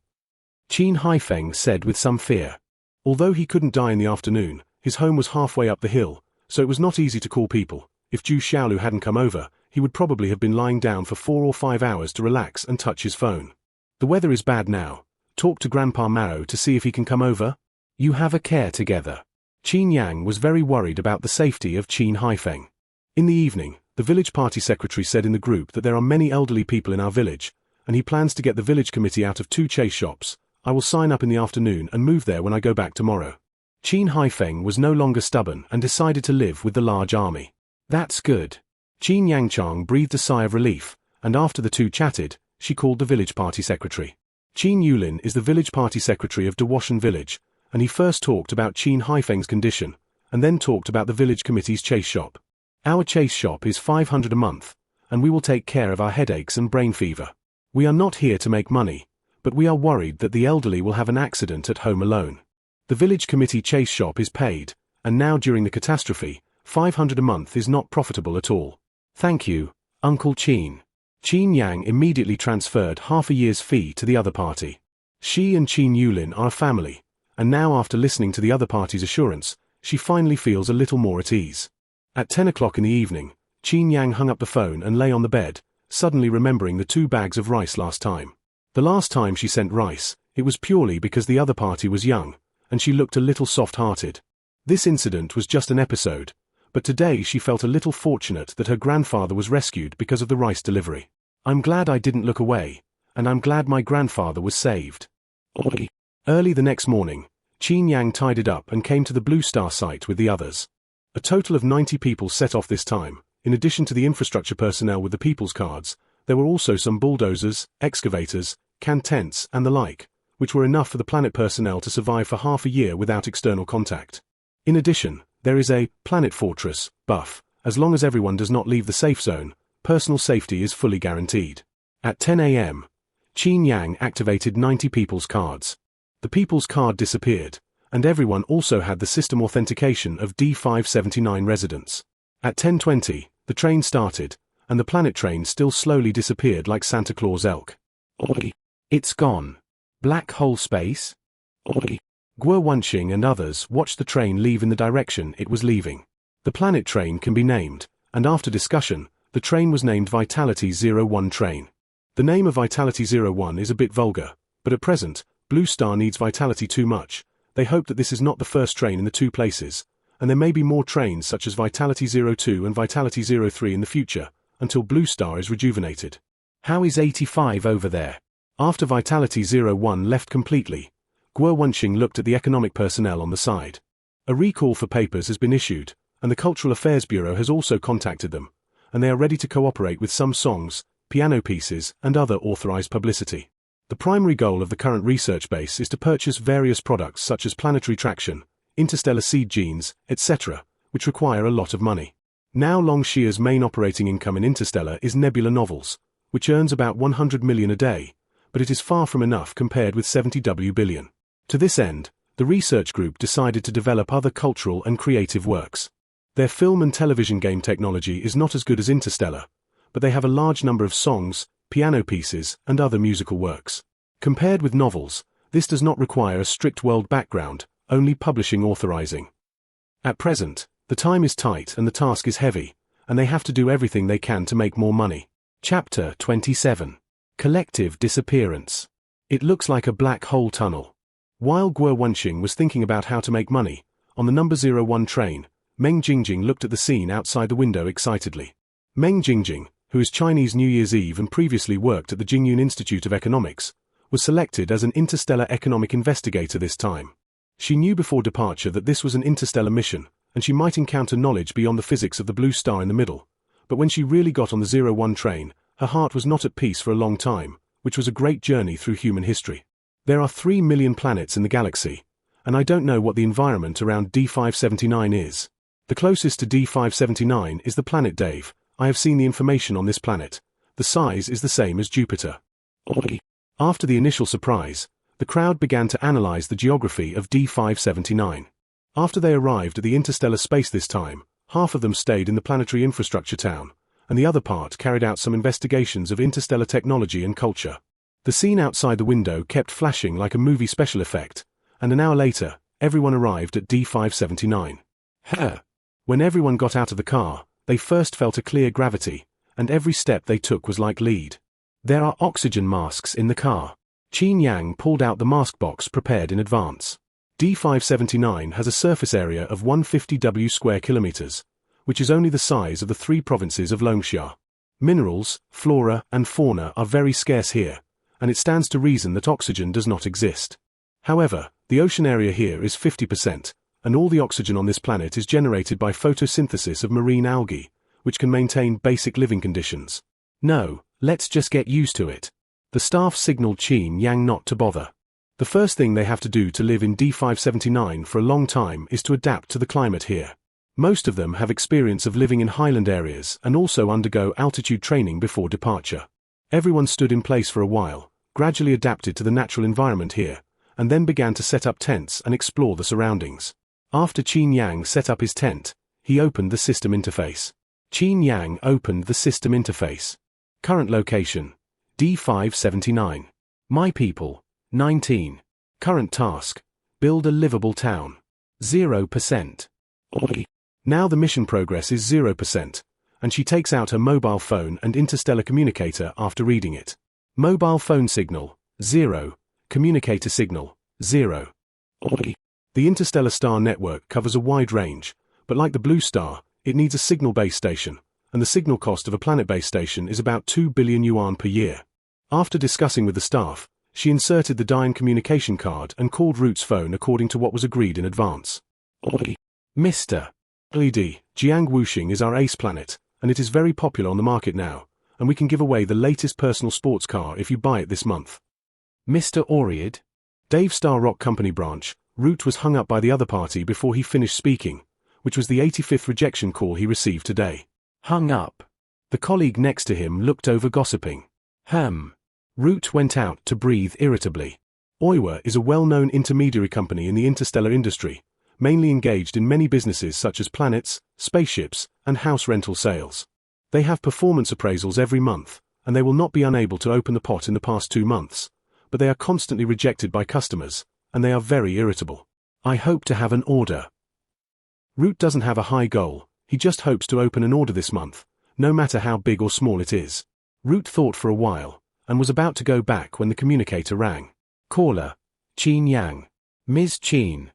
Qin Haifeng said with some fear. Although he couldn't die in the afternoon, his home was halfway up the hill, so it was not easy to call people. If Zhu Xiaolu hadn't come over, he would probably have been lying down for 4 or 5 hours to relax and touch his phone. The weather is bad now. Talk to Grandpa Maro to see if he can come over. You have a care together. Qin Yang was very worried about the safety of Qin Haifeng. In the evening, the village party secretary said in the group that there are many elderly people in our village, and he plans to get the village committee out of 2 chase shops. I will sign up in the afternoon and move there when I go back tomorrow. Qin Haifeng was no longer stubborn and decided to live with the large army. That's good. Qin Yangchang breathed a sigh of relief, and after the two chatted, she called the village party secretary. Qin Yulin is the village party secretary of Dawashan village, and he first talked about Qin Haifeng's condition, and then talked about the village committee's chase shop. Our chase shop is 500 a month, and we will take care of our headaches and brain fever. We are not here to make money, but we are worried that the elderly will have an accident at home alone. The village committee chase shop is paid, and now during the catastrophe, 500 a month is not profitable at all. Thank you, Uncle Qin. Qin Yang immediately transferred half a year's fee to the other party. She and Qin Yulin are a family, and now after listening to the other party's assurance, she finally feels a little more at ease. At 10 o'clock in the evening, Qin Yang hung up the phone and lay on the bed, suddenly remembering the 2 bags of rice last time. The last time she sent rice, it was purely because the other party was young, and she looked a little soft-hearted. This incident was just an episode, but today she felt a little fortunate that her grandfather was rescued because of the rice delivery. I'm glad I didn't look away, and I'm glad my grandfather was saved. Early the next morning, Qin Yang tidied up and came to the Blue Star site with the others. A total of 90 people set off this time. In addition to the infrastructure personnel with the people's cards, there were also some bulldozers, excavators, can tents, and the like, which were enough for the planet personnel to survive for half a year without external contact. In addition, there is a Planet Fortress buff. As long as everyone does not leave the safe zone, personal safety is fully guaranteed. At 10 a.m., Qin Yang activated 90 people's cards. The people's card disappeared, and everyone also had the system authentication of D579 residents. At 10:20, the train started, and the planet train still slowly disappeared like Santa Claus elk. Oi. It's gone. Black hole space? Oi. Guo Wenxing and others watched the train leave in the direction it was leaving. The planet train can be named, and after discussion, the train was named Vitality 01 train. The name of Vitality 01 is a bit vulgar, but at present, Blue Star needs Vitality too much. They hope that this is not the first train in the two places, and there may be more trains such as Vitality 02 and Vitality 03 in the future, until Blue Star is rejuvenated. How is 85 over there? After Vitality 01 left completely, Guo Wenxing looked at the economic personnel on the side. A recall for papers has been issued, and the Cultural Affairs Bureau has also contacted them, and they are ready to cooperate with some songs, piano pieces, and other authorized publicity. The primary goal of the current research base is to purchase various products such as planetary traction, interstellar seed genes, etc., which require a lot of money. Now Longshia's main operating income in Interstellar is Nebula Novels, which earns about 100 million a day, but it is far from enough compared with 70 billion. To this end, the research group decided to develop other cultural and creative works. Their film and television game technology is not as good as Interstellar, but they have a large number of songs, piano pieces, and other musical works. Compared with novels, this does not require a strict world background, only publishing authorizing. At present, the time is tight and the task is heavy, and they have to do everything they can to make more money. Chapter 27. Collective Disappearance. It looks like a black hole tunnel. While Guo Wenxing was thinking about how to make money, on the number 01 train, Meng Jingjing looked at the scene outside the window excitedly. Meng Jingjing, who is Chinese New Year's Eve and previously worked at the Jingyun Institute of Economics, was selected as an interstellar economic investigator this time. She knew before departure that this was an interstellar mission, and she might encounter knowledge beyond the physics of the blue star in the middle. But when she really got on the 01 train, her heart was not at peace for a long time, which was a great journey through human history. There are 3 million planets in the galaxy, and I don't know what the environment around D579 is. The closest to D579 is the planet Dave. I have seen the information on this planet. The size is the same as Jupiter. Oi. After the initial surprise, the crowd began to analyze the geography of D579. After they arrived at the interstellar space this time, half of them stayed in the planetary infrastructure town, and the other part carried out some investigations of interstellar technology and culture. The scene outside the window kept flashing like a movie special effect, and an hour later, everyone arrived at D579. When everyone got out of the car, they first felt a clear gravity, and every step they took was like lead. There are oxygen masks in the car. Qin Yang pulled out the mask box prepared in advance. D579 has a surface area of 150 square kilometers, which is only the size of the 3 provinces of Longxia. Minerals, flora, and fauna are very scarce here, and it stands to reason that oxygen does not exist. However, the ocean area here is 50%, and all the oxygen on this planet is generated by photosynthesis of marine algae, which can maintain basic living conditions. No, let's just get used to it. The staff signaled Qin Yang not to bother. The first thing they have to do to live in D579 for a long time is to adapt to the climate here. Most of them have experience of living in highland areas and also undergo altitude training before departure. Everyone stood in place for a while, gradually adapted to the natural environment here, and then began to set up tents and explore the surroundings. After Qin Yang set up his tent, he opened the system interface. Qin Yang opened the system interface. Current location: D579. My people: 19. Current task: build a livable town. 0%. Oi. Now the mission progress is 0%, and she takes out her mobile phone and interstellar communicator after reading it. Mobile phone signal: 0. Communicator signal: 0. Oi. The interstellar star network covers a wide range, but like the blue star, it needs a signal base station, and the signal cost of a planet base station is about 2 billion yuan per year. After discussing with the staff, she inserted the Dian communication card and called Root's phone according to what was agreed in advance. Oi. Mr. LED, Jiang Wuxing is our ace planet, and it is very popular on the market now, and we can give away the latest personal sports car if you buy it this month. Mr. Oriad? Dave Star Rock Company branch, Root was hung up by the other party before he finished speaking, which was the 85th rejection call he received today. Hung up. The colleague next to him looked over gossiping. Root went out to breathe irritably. Oiwa is a well-known intermediary company in the interstellar industry, mainly engaged in many businesses such as planets, spaceships, and house rental sales. They have performance appraisals every month, and they will not be unable to open the pot in the past 2 months, but they are constantly rejected by customers, and they are very irritable. I hope to have an order. Root doesn't have a high goal, he just hopes to open an order this month, no matter how big or small it is. Root thought for a while, and was about to go back when the communicator rang. Caller. Qin Yang. Ms. Qin.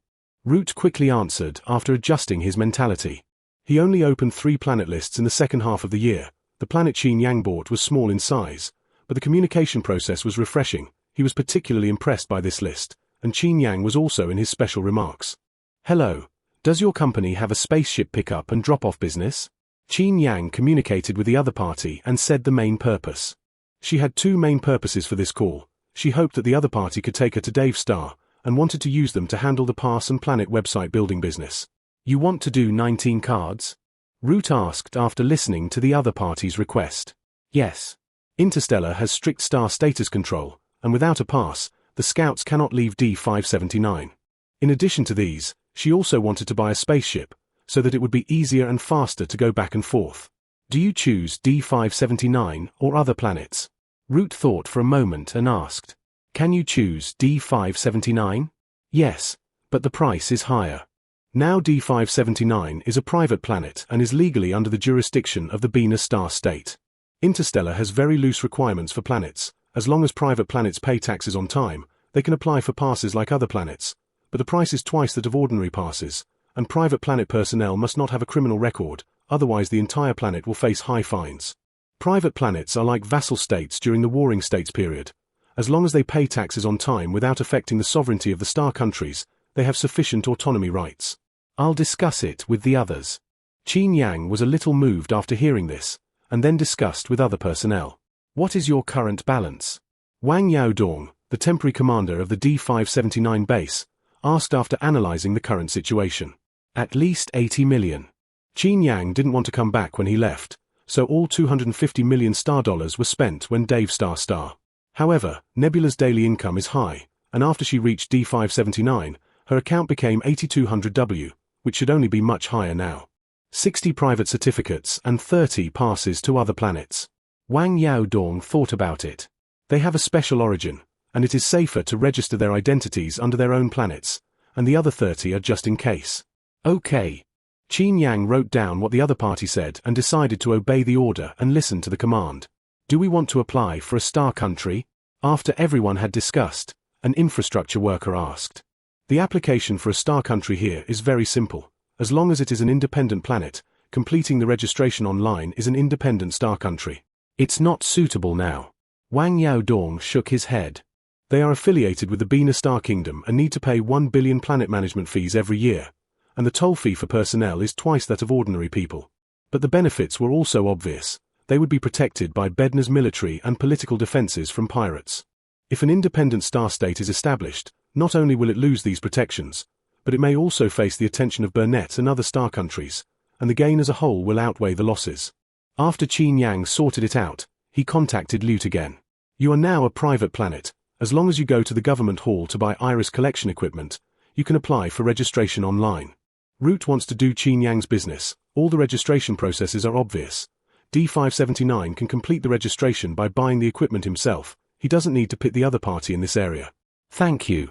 Root quickly answered after adjusting his mentality. He only opened 3 planet lists in the second half of the year. The planet Qin Yang bought was small in size, but the communication process was refreshing. He was particularly impressed by this list, and Qin Yang was also in his special remarks. Hello. Does your company have a spaceship pickup and drop-off business? Qin Yang communicated with the other party and said the main purpose. She had 2 main purposes for this call. She hoped that the other party could take her to Dave Star, and wanted to use them to handle the Pass and Planet website building business. You want to do 19 cards? Root asked after listening to the other party's request. Yes. Interstellar has strict star status control, and without a pass, the scouts cannot leave D579. In addition to these, she also wanted to buy a spaceship, so that it would be easier and faster to go back and forth. Do you choose D579 or other planets? Root thought for a moment and asked. Can you choose D579? Yes, but the price is higher. Now D579 is a private planet and is legally under the jurisdiction of the Bina star state. Interstellar has very loose requirements for planets. As long as private planets pay taxes on time, they can apply for passes like other planets, but the price is twice that of ordinary passes, and private planet personnel must not have a criminal record, otherwise the entire planet will face high fines. Private planets are like vassal states during the warring states period. As long as they pay taxes on time without affecting the sovereignty of the star countries, they have sufficient autonomy rights. I'll discuss it with the others. Qin Yang was a little moved after hearing this, and then discussed with other personnel. What is your current balance? Wang Yaodong, the temporary commander of the D579 base, asked after analyzing the current situation. At least 80 million. Qin Yang didn't want to come back when he left, so all 250 million star dollars were spent when Dave Star. However, Nebula's daily income is high, and after she reached D579, her account became 8200W, which should only be much higher now. 60 private certificates and 30 passes to other planets. Wang Yaodong thought about it. They have a special origin, and it is safer to register their identities under their own planets, and the other 30 are just in case. Okay. Qin Yang wrote down what the other party said and decided to obey the order and listen to the command. Do we want to apply for a star country? After everyone had discussed, an infrastructure worker asked. The application for a star country here is very simple. As long as it is an independent planet, completing the registration online is an independent star country. It's not suitable now. Wang Yaodong shook his head. They are affiliated with the Bina Star Kingdom and need to pay 1 billion planet management fees every year, and the toll fee for personnel is twice that of ordinary people. But the benefits were also obvious. They would be protected by Bedna's military and political defenses from pirates. If an independent star state is established, not only will it lose these protections, but it may also face the attention of Burnett and other star countries, and the gain as a whole will outweigh the losses. After Qin Yang sorted it out, he contacted Lute again. You are now a private planet. As long as you go to the government hall to buy iris collection equipment, you can apply for registration online. Root wants to do Qin Yang's business. All the registration processes are obvious. D579 can complete the registration by buying the equipment himself. He doesn't need to pit the other party in this area. Thank you.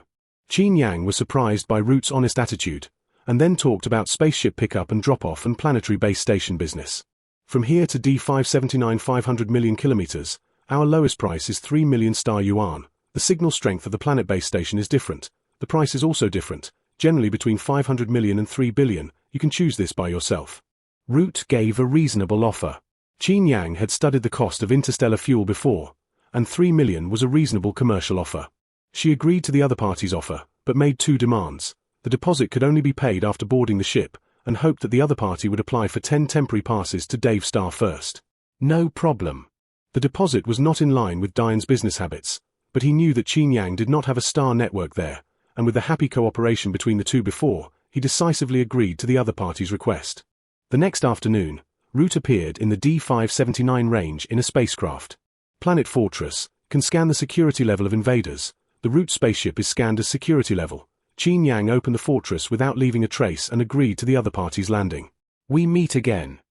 Qin Yang was surprised by Root's honest attitude, and then talked about spaceship pickup and drop-off and planetary base station business. From here to D579 500 million kilometers, our lowest price is 3 million star yuan. The signal strength of the planet base station is different. The price is also different, generally between 500 million and 3 billion. You can choose this by yourself. Root gave a reasonable offer. Qin Yang had studied the cost of interstellar fuel before, and 3 million was a reasonable commercial offer. She agreed to the other party's offer, but made 2 demands. The deposit could only be paid after boarding the ship, and hoped that the other party would apply for 10 temporary passes to Dave Star first. No problem. The deposit was not in line with Diane's business habits, But he knew that Qin Yang did not have a star network there, and with the happy cooperation between the two before, he decisively agreed to the other party's request. The next afternoon, Root appeared in the D579 range in a spacecraft. Planet Fortress can scan the security level of invaders. The Root spaceship is scanned as security level. Qin Yang opened the fortress without leaving a trace and agreed to the other party's landing. "We meet again."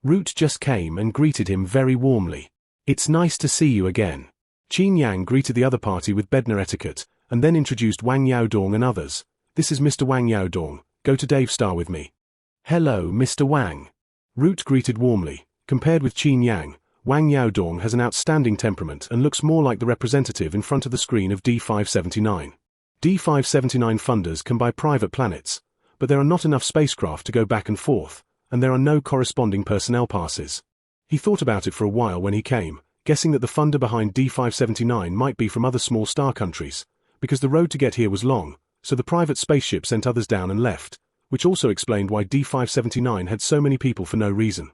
Root just came and greeted him very warmly. "It's nice to see you again." Qin Yang greeted the other party with Bednar etiquette, and then introduced Wang Yaodong and others. "This is Mr. Wang Yaodong, go to Dave Star with me." "Hello, Mr. Wang." Root greeted warmly. Compared with Qin Yang, Wang Yaodong has an outstanding temperament and looks more like the representative in front of the screen of D579. D579 funders can buy private planets, but there are not enough spacecraft to go back and forth, and there are no corresponding personnel passes. He thought about it for a while when he came, guessing that the funder behind D579 might be from other small star countries, because the road to get here was long, so the private spaceship sent others down and left, which also explained why D579 had so many people for no reason.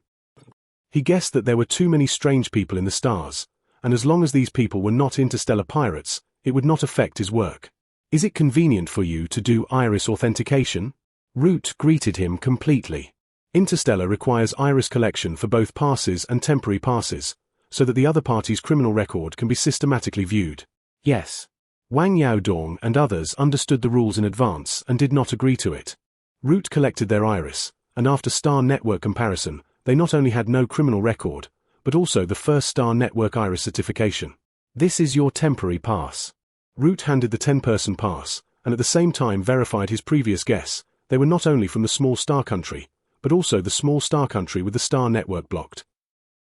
He guessed that there were too many strange people in the stars, and as long as these people were not interstellar pirates, it would not affect his work. "Is it convenient for you to do iris authentication?" Root greeted him completely. Interstellar requires iris collection for both passes and temporary passes, so that the other party's criminal record can be systematically viewed. "Yes." Wang Yaodong and others understood the rules in advance and did not agree to it. Root collected their iris, and after star network comparison, they not only had no criminal record, but also the first star network iris certification. "This is your temporary pass." Root handed the 10-person pass, and at the same time verified his previous guess. They were not only from the small star country, but also the small star country with the star network blocked.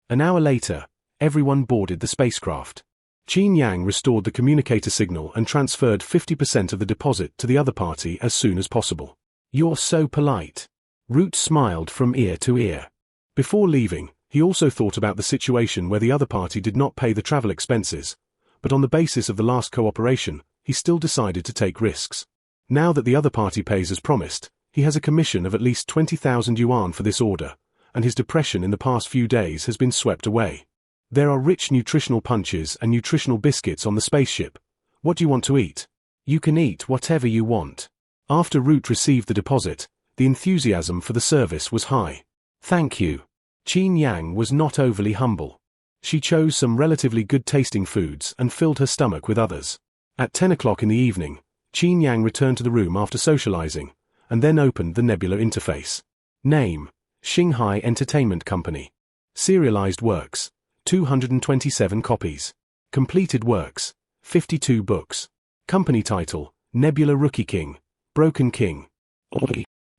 An hour later, everyone boarded the spacecraft. Qin Yang restored the communicator signal and transferred 50% of the deposit to the other party as soon as possible. "You're so polite." Root smiled from ear to ear. Before leaving, he also thought about the situation where the other party did not pay the travel expenses, but on the basis of the last cooperation, he still decided to take risks. Now that the other party pays as promised, he has a commission of at least 20,000 yuan for this order, and his depression in the past few days has been swept away. There are rich nutritional punches and nutritional biscuits on the spaceship. "What do you want to eat?" "You can eat whatever you want." After Root received the deposit, the enthusiasm for the service was high. "Thank you." Qin Yang was not overly humble. She chose some relatively good-tasting foods and filled her stomach with others. At 10 o'clock in the evening, Qin Yang returned to the room after socializing, and then opened the Nebula interface. Name: Shanghai Entertainment Company. Serialized works: 227 copies. Completed works: 52 books. Company title: Nebula Rookie King, Broken King.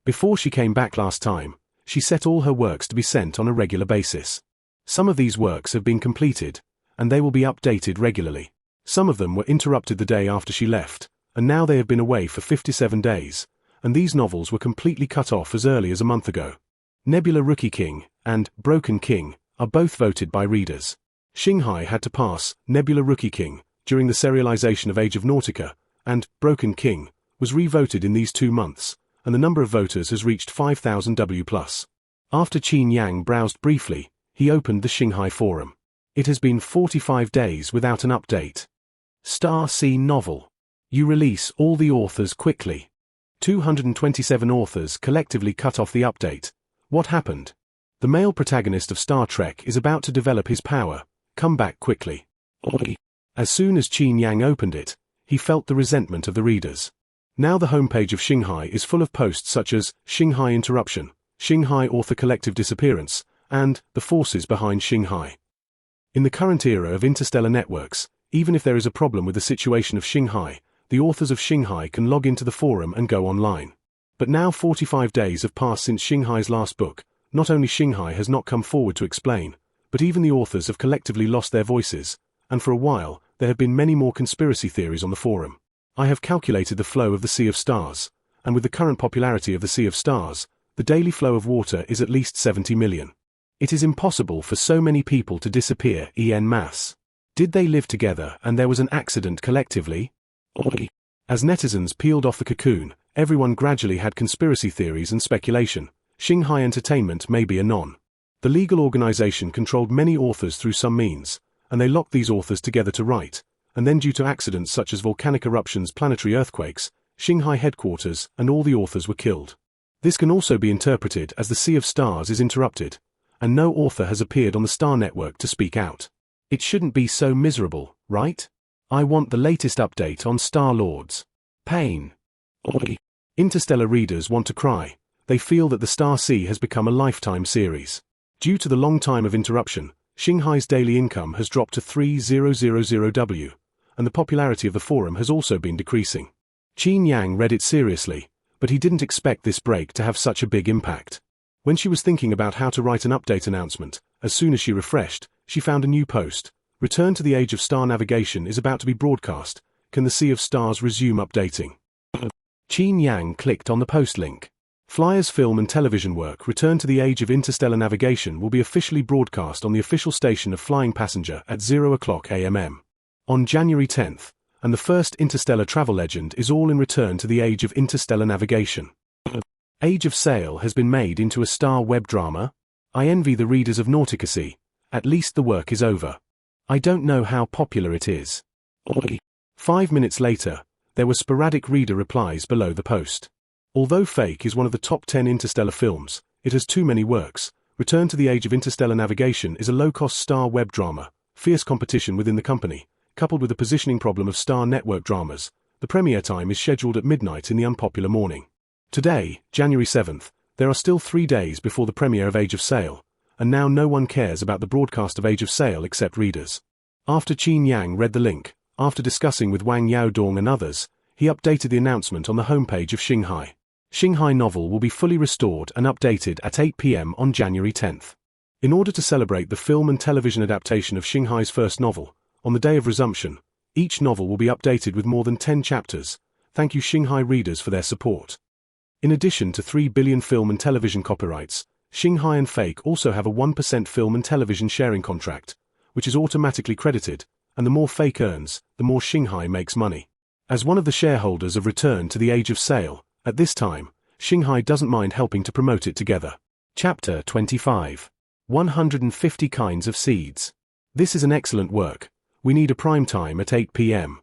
Before she came back last time, she set all her works to be sent on a regular basis. Some of these works have been completed, and they will be updated regularly. Some of them were interrupted the day after she left, and now they have been away for 57 days, and these novels were completely cut off as early as a month ago. Nebula Rookie King and Broken King are both voted by readers. Shanghai had to pass Nebula Rookie King during the serialization of Age of Nautica, and Broken King was re-voted in these 2 months, and the number of voters has reached 5,000 W+. After Qin Yang browsed briefly, he opened the Shanghai forum. It has been 45 days without an update. Star C novel. You release all the authors quickly. 227 authors collectively cut off the update. What happened? The male protagonist of Star Trek is about to develop his power. Come back quickly. As soon as Qin Yang opened it, he felt the resentment of the readers. Now the homepage of Shanghai is full of posts such as Shanghai Interruption, Shanghai Author Collective Disappearance, and the forces behind Shanghai. In the current era of interstellar networks, even if there is a problem with the situation of Shanghai, the authors of Shanghai can log into the forum and go online. But now 45 days have passed since Shanghai's last book. Not only Shanghai has not come forward to explain, but even the authors have collectively lost their voices, and for a while, there have been many more conspiracy theories on the forum. I have calculated the flow of the Sea of Stars, and with the current popularity of the Sea of Stars, the daily flow of water is at least 70 million. It is impossible for so many people to disappear en masse. Did they live together and there was an accident collectively? As netizens peeled off the cocoon, everyone gradually had conspiracy theories and speculation. Shanghai Entertainment may be anon. The legal organization controlled many authors through some means, and they locked these authors together to write, and then due to accidents such as volcanic eruptions, planetary earthquakes, Shanghai headquarters and all the authors were killed. This can also be interpreted as the Sea of Stars is interrupted, and no author has appeared on the Star Network to speak out. It shouldn't be so miserable, right? I want the latest update on Star-Lord's pain. Interstellar readers want to cry. They feel that the Star Sea has become a lifetime series. Due to the long time of interruption, Shanghai's daily income has dropped to 3000W, and the popularity of the forum has also been decreasing. Qin Yang read it seriously, but he didn't expect this break to have such a big impact. When she was thinking about how to write an update announcement, as soon as she refreshed, she found a new post. Return to the Age of Star Navigation is about to be broadcast. Can the Sea of Stars resume updating? Qin Yang clicked on the post link. Flyers film and television work Return to the Age of Interstellar Navigation will be officially broadcast on the official station of Flying Passenger at 0:00 a.m. on January 10th, and the first interstellar travel legend is all in Return to the Age of Interstellar Navigation. Age of Sail has been made into a star web drama. I envy the readers of Nauticacy. At least the work is over. I don't know how popular it is. 5 minutes later, there were sporadic reader replies below the post. Although Fake is one of the top 10 interstellar films, it has too many works. Return to the Age of Interstellar Navigation is a low-cost star web drama, fierce competition within the company, coupled with the positioning problem of Star Network dramas. The premiere time is scheduled at midnight in the unpopular morning. Today, January 7th, there are still 3 days before the premiere of Age of Sail, and now no one cares about the broadcast of Age of Sail except readers. After Qin Yang read the link, after discussing with Wang Yaodong and others, he updated the announcement on the homepage of Shanghai. Shanghai novel will be fully restored and updated at 8 p.m. on January 10th. In order to celebrate the film and television adaptation of Shanghai's first novel, on the day of resumption, each novel will be updated with more than 10 chapters. Thank you Shanghai readers for their support. In addition to 3 billion film and television copyrights, Shanghai and Fake also have a 1% film and television sharing contract, which is automatically credited, and the more Fake earns, the more Shanghai makes money. As one of the shareholders of Return to the Age of Sail, at this time, Shanghai doesn't mind helping to promote it together. Chapter 25. 150 Kinds of Seeds. This is an excellent work. We need a prime time at 8 p.m.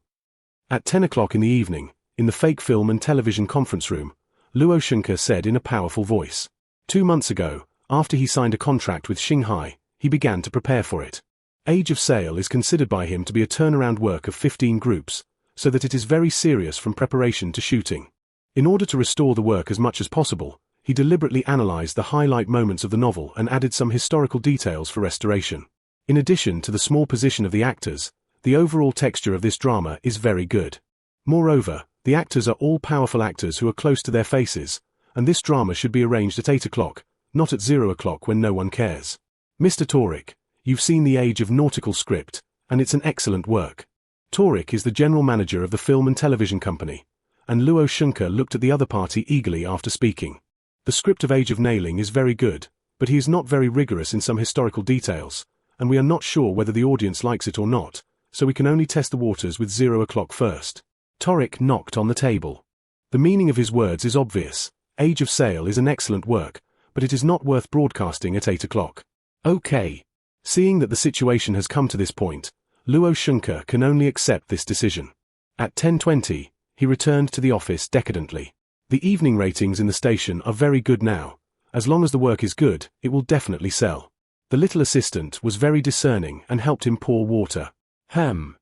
At 10 o'clock in the evening, in the Fake film and television conference room, Luo Shunke said in a powerful voice. 2 months ago, after he signed a contract with Shanghai, he began to prepare for it. Age of Sail is considered by him to be a turnaround work of 15 groups, so that it is very serious from preparation to shooting. In order to restore the work as much as possible, he deliberately analyzed the highlight moments of the novel and added some historical details for restoration. In addition to the small position of the actors, the overall texture of this drama is very good. Moreover, the actors are all powerful actors who are close to their faces, and this drama should be arranged at 8 o'clock, not at 0 o'clock when no one cares. Mr. Torik, you've seen The Age of Nautical script, and it's an excellent work. Torik is the general manager of the film and television company, and Luo Shunke looked at the other party eagerly after speaking. The script of Age of Nailing is very good, but he is not very rigorous in some historical details, and we are not sure whether the audience likes it or not, so we can only test the waters with 0 o'clock first. Torik knocked on the table. The meaning of his words is obvious. Age of Sail is an excellent work, but it is not worth broadcasting at 8 o'clock. Okay. Seeing that the situation has come to this point, Luo Shunke can only accept this decision. At 10:20, he returned to the office decadently. The evening ratings in the station are very good now. As long as the work is good, it will definitely sell. The little assistant was very discerning and helped him pour water. Luo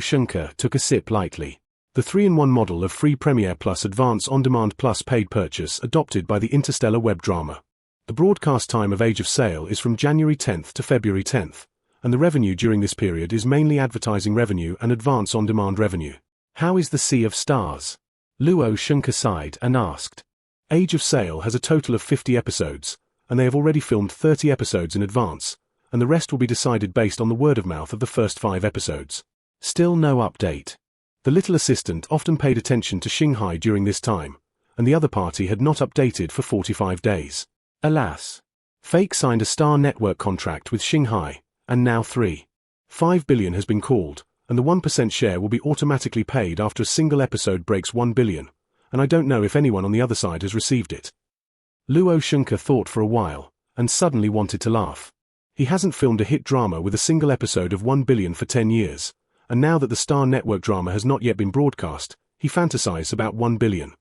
Shunke took a sip lightly. The 3-in-1 model of Free Premiere Plus Advance On-Demand Plus paid purchase adopted by the Interstellar web drama. The broadcast time of Age of Sail is from January 10th to February 10th, and the revenue during this period is mainly advertising revenue and advance on-demand revenue. How is the Sea of Stars? Luo Shunke sighed and asked. Age of Sail has a total of 50 episodes, and they have already filmed 30 episodes in advance, and the rest will be decided based on the word of mouth of the first 5 episodes. Still no update. The little assistant often paid attention to Shanghai during this time, and the other party had not updated for 45 days. Alas. Fake signed a Star Network contract with Shanghai, and now 3.5 billion has been called, and the 1% share will be automatically paid after a single episode breaks 1 billion, and I don't know if anyone on the other side has received it. Luo Shunke thought for a while, and suddenly wanted to laugh. He hasn't filmed a hit drama with a single episode of 1 billion for 10 years, and now that the Star Network drama has not yet been broadcast, he fantasizes about 1 billion.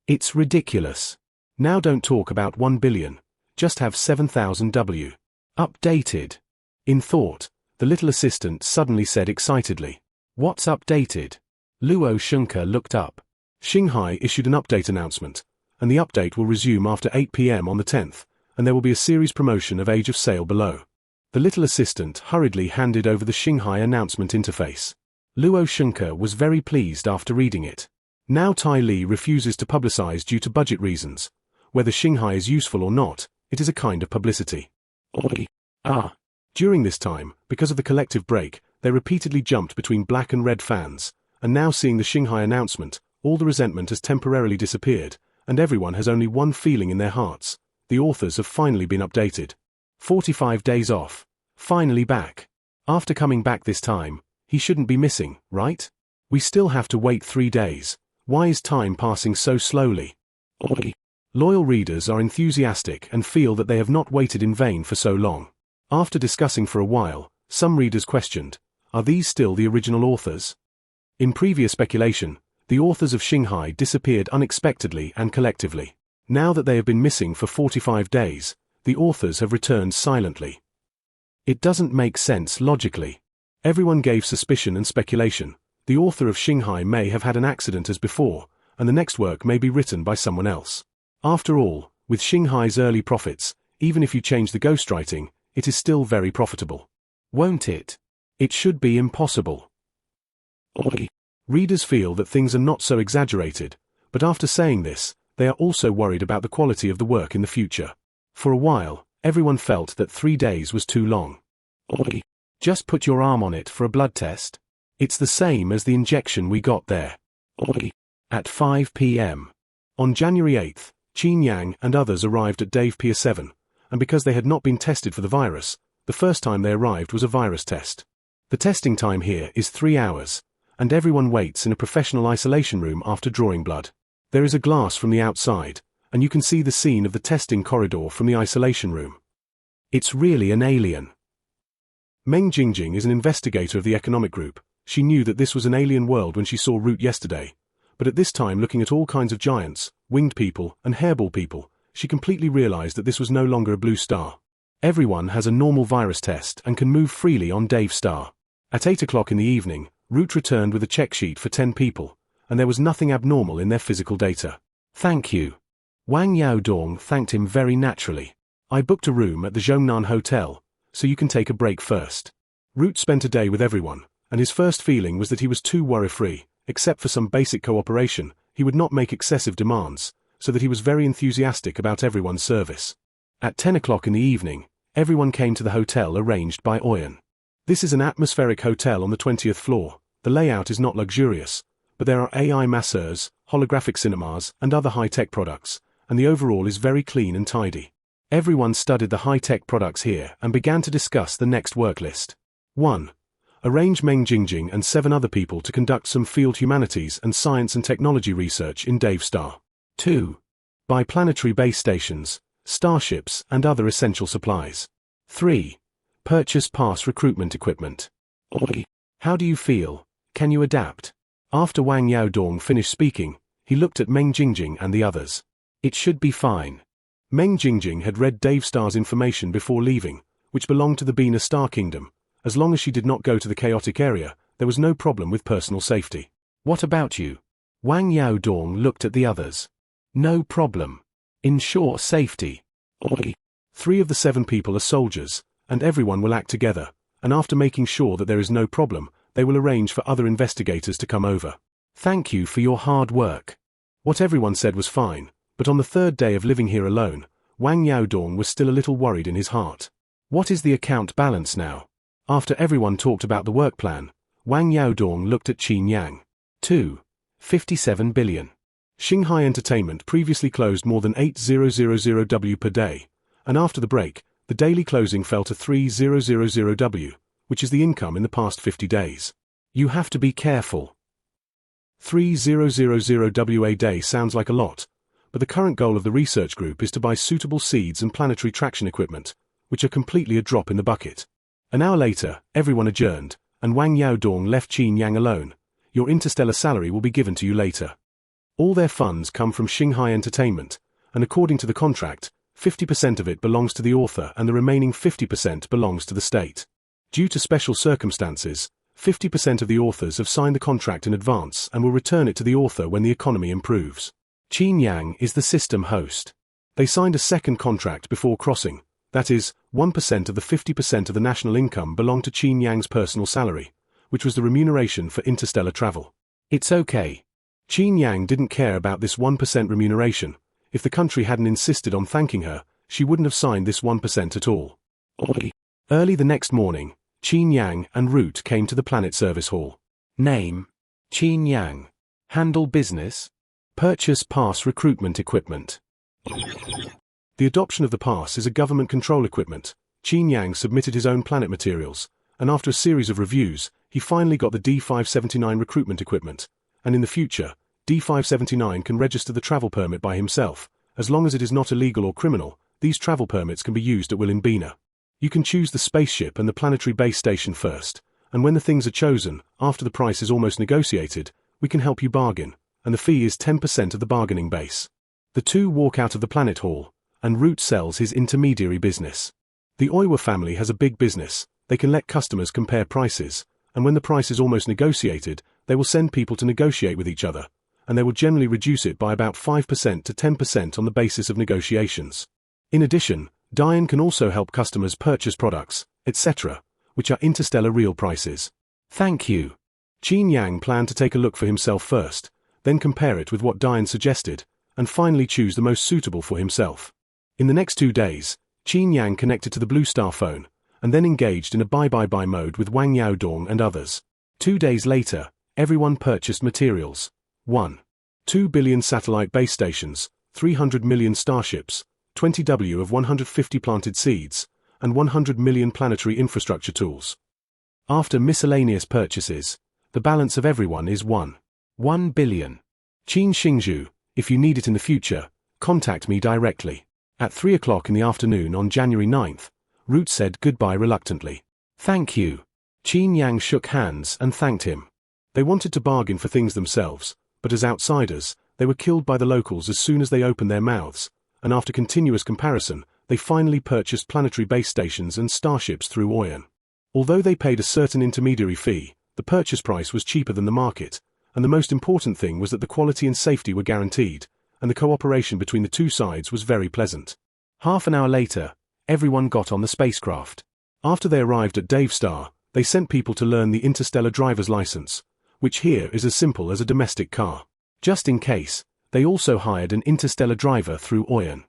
It's ridiculous. Now don't talk about 1 billion, just have 7,000 W. Updated. In thought, the little assistant suddenly said excitedly, "What's updated?" Luo Shunke looked up. Xinghai issued an update announcement, and the update will resume after 8 p.m. on the 10th, and there will be a series promotion of Age of Sail below. The little assistant hurriedly handed over the Xinghai announcement interface. Luo Shunke was very pleased after reading it. Now Tai Li refuses to publicize due to budget reasons. Whether Xinghai is useful or not, it is a kind of publicity. During this time, because of the collective break, they repeatedly jumped between black and red fans, and now seeing the Xinghai announcement, all the resentment has temporarily disappeared, and everyone has only one feeling in their hearts: the authors have finally been updated. 45 days off. Finally back. After coming back this time, he shouldn't be missing, right? We still have to wait 3 days. Why is time passing so slowly? Loyal readers are enthusiastic and feel that they have not waited in vain for so long. After discussing for a while, some readers questioned, are these still the original authors? In previous speculation, the authors of Xinghai disappeared unexpectedly and collectively. Now that they have been missing for 45 days, the authors have returned silently. It doesn't make sense logically. Everyone gave suspicion and speculation. The author of Xinghai may have had an accident as before, and the next work may be written by someone else. After all, with Xinghai's early profits, even if you change the ghostwriting, it is still very profitable. Won't it? It should be impossible. Readers feel that things are not so exaggerated, but after saying this, they are also worried about the quality of the work in the future. For a while, everyone felt that 3 days was too long. Just put your arm on it for a blood test. It's the same as the injection we got there. At 5 p.m. On January 8th, Qin Yang and others arrived at Dave Pier 7, and because they had not been tested for the virus, the first time they arrived was a virus test. The testing time here is 3 hours, and everyone waits in a professional isolation room after drawing blood. There is a glass from the outside, and you can see the scene of the testing corridor from the isolation room. It's really an alien. Meng Jingjing is an investigator of the economic group. She knew that this was an alien world when she saw Root yesterday, but at this time, looking at all kinds of giants, winged people, and hairball people, she completely realized that this was no longer a blue star. Everyone has a normal virus test and can move freely on Dave Star. At 8 o'clock in the evening, Root returned with a check sheet for 10 people, and there was nothing abnormal in their physical data. Thank you. Wang Yaodong thanked him very naturally. I booked a room at the Zhongnan Hotel, so you can take a break first. Root spent a day with everyone, and his first feeling was that he was too worry-free. Except for some basic cooperation, he would not make excessive demands, so that he was very enthusiastic about everyone's service. At 10 o'clock in the evening, everyone came to the hotel arranged by Oyen. This is an atmospheric hotel on the 20th floor. The layout is not luxurious, but there are AI masseurs, holographic cinemas, and other high-tech products, and the overall is very clean and tidy. Everyone studied the high-tech products here and began to discuss the next work list. 1. Arrange Meng Jingjing and 7 other people to conduct some field humanities and science and technology research in Dave Star. 2. Buy planetary base stations, starships, and other essential supplies. 3. Purchase past recruitment equipment. How do you feel? Can you adapt? After Wang Yaodong finished speaking, he looked at Meng Jingjing and the others. It should be fine. Meng Jingjing had read Dave Star's information before leaving, which belonged to the Bina Star Kingdom. As long as she did not go to the chaotic area, there was no problem with personal safety. What about you? Wang Yaodong looked at the others. No problem. Ensure safety. 3 of the 7 people are soldiers, and everyone will act together, and after making sure that there is no problem, they will arrange for other investigators to come over. Thank you for your hard work. What everyone said was fine, but on the 3rd day of living here alone, Wang Yaodong was still a little worried in his heart. What is the account balance now? After everyone talked about the work plan, Wang Yaodong looked at Qin Yang. 57 billion. Xinghai Entertainment previously closed more than 8,000 W per day, and after the break, the daily closing fell to 3,000 W, which is the income in the past 50 days. You have to be careful. 3,000 W a day sounds like a lot, but the current goal of the research group is to buy suitable seeds and planetary traction equipment, which are completely a drop in the bucket. An hour later, everyone adjourned, and Wang Yaodong left Qin Yang alone. Your interstellar salary will be given to you later. All their funds come from Xinghai Entertainment, and according to the contract, 50% of it belongs to the author and the remaining 50% belongs to the state. Due to special circumstances, 50% of the authors have signed the contract in advance and will return it to the author when the economy improves. Qin Yang is the system host. They signed a second contract before crossing, that is, 1% of the 50% of the national income belonged to Qin Yang's personal salary, which was the remuneration for interstellar travel. It's okay. Qin Yang didn't care about this 1% remuneration. If the country hadn't insisted on thanking her, she wouldn't have signed this 1% at all. Early the next morning, Qin Yang and Root came to the Planet Service Hall. Name: Qin Yang. Handle business. Purchase pass recruitment equipment. The adoption of the pass is a government control equipment. Qin Yang submitted his own planet materials, and after a series of reviews, he finally got the D579 recruitment equipment, and in the future, D579 can register the travel permit by himself. As long as it is not illegal or criminal, these travel permits can be used at will in Bina. You can choose the spaceship and the planetary base station first, and when the things are chosen, after the price is almost negotiated, we can help you bargain, and the fee is 10% of the bargaining base. The two walk out of the planet hall, and Root sells his intermediary business. The Oiwa family has a big business. They can let customers compare prices, and when the price is almost negotiated, they will send people to negotiate with each other, and they will generally reduce it by about 5% to 10% on the basis of negotiations. In addition, Diane can also help customers purchase products, etc., which are interstellar real prices. Thank you. Qin Yang planned to take a look for himself first, then compare it with what Diane suggested, and finally choose the most suitable for himself. In the next 2 days, Qin Yang connected to the Blue Star phone, and then engaged in a buy mode with Wang Yaodong and others. 2 days later, everyone purchased materials. 1. 2 billion satellite base stations, 300 million starships, 20 W of 150 planted seeds, and 100 million planetary infrastructure tools. After miscellaneous purchases, the balance of everyone is 1 billion. Qin Xingzhu, if you need it in the future, contact me directly. At 3 o'clock in the afternoon on January 9th, Root said goodbye reluctantly. Thank you. Qin Yang shook hands and thanked him. They wanted to bargain for things themselves, but as outsiders, they were killed by the locals as soon as they opened their mouths, and after continuous comparison, they finally purchased planetary base stations and starships through Oyan. Although they paid a certain intermediary fee, the purchase price was cheaper than the market, and the most important thing was that the quality and safety were guaranteed, and the cooperation between the two sides was very pleasant. Half an hour later, everyone got on the spacecraft. After they arrived at Dave Star, they sent people to learn the interstellar driver's license, which here is as simple as a domestic car. Just in case, they also hired an interstellar driver through Oyan.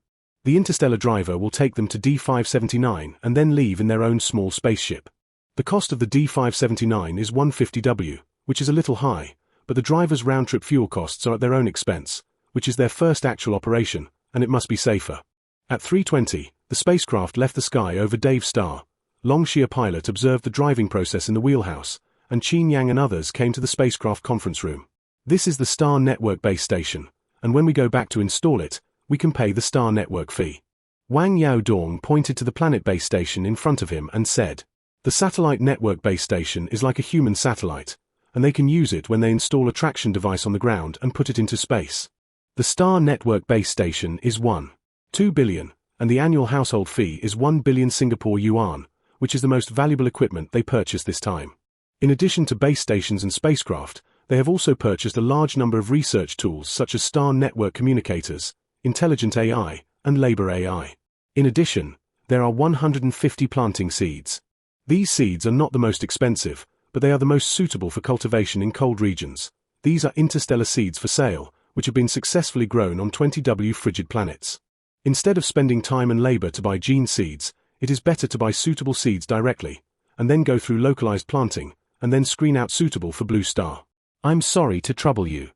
The interstellar driver will take them to D579 and then leave in their own small spaceship. The cost of the D579 is 150 W, which is a little high, but the driver's round-trip fuel costs are at their own expense, which is their first actual operation, and it must be safer. At 3:20, the spacecraft left the sky over Dave Star. Longxia pilot observed the driving process in the wheelhouse, and Qin Yang and others came to the spacecraft conference room. This is the Star Network base station, and when we go back to install it, we can pay the Star Network fee. Wang Yaodong pointed to the planet base station in front of him and said, "The satellite network base station is like a human satellite, and they can use it when they install a traction device on the ground and put it into space. The Star Network base station is 1.2 billion, and the annual household fee is 1 billion Singapore yuan, which is the most valuable equipment they purchased this time. In addition to base stations and spacecraft, they have also purchased a large number of research tools such as Star Network communicators, intelligent AI, and labor AI. In addition, there are 150 planting seeds. These seeds are not the most expensive, but they are the most suitable for cultivation in cold regions. These are interstellar seeds for sale, which have been successfully grown on 20 W frigid planets. Instead of spending time and labor to buy gene seeds, it is better to buy suitable seeds directly, and then go through localized planting, and then screen out suitable for Blue Star. I'm sorry to trouble you."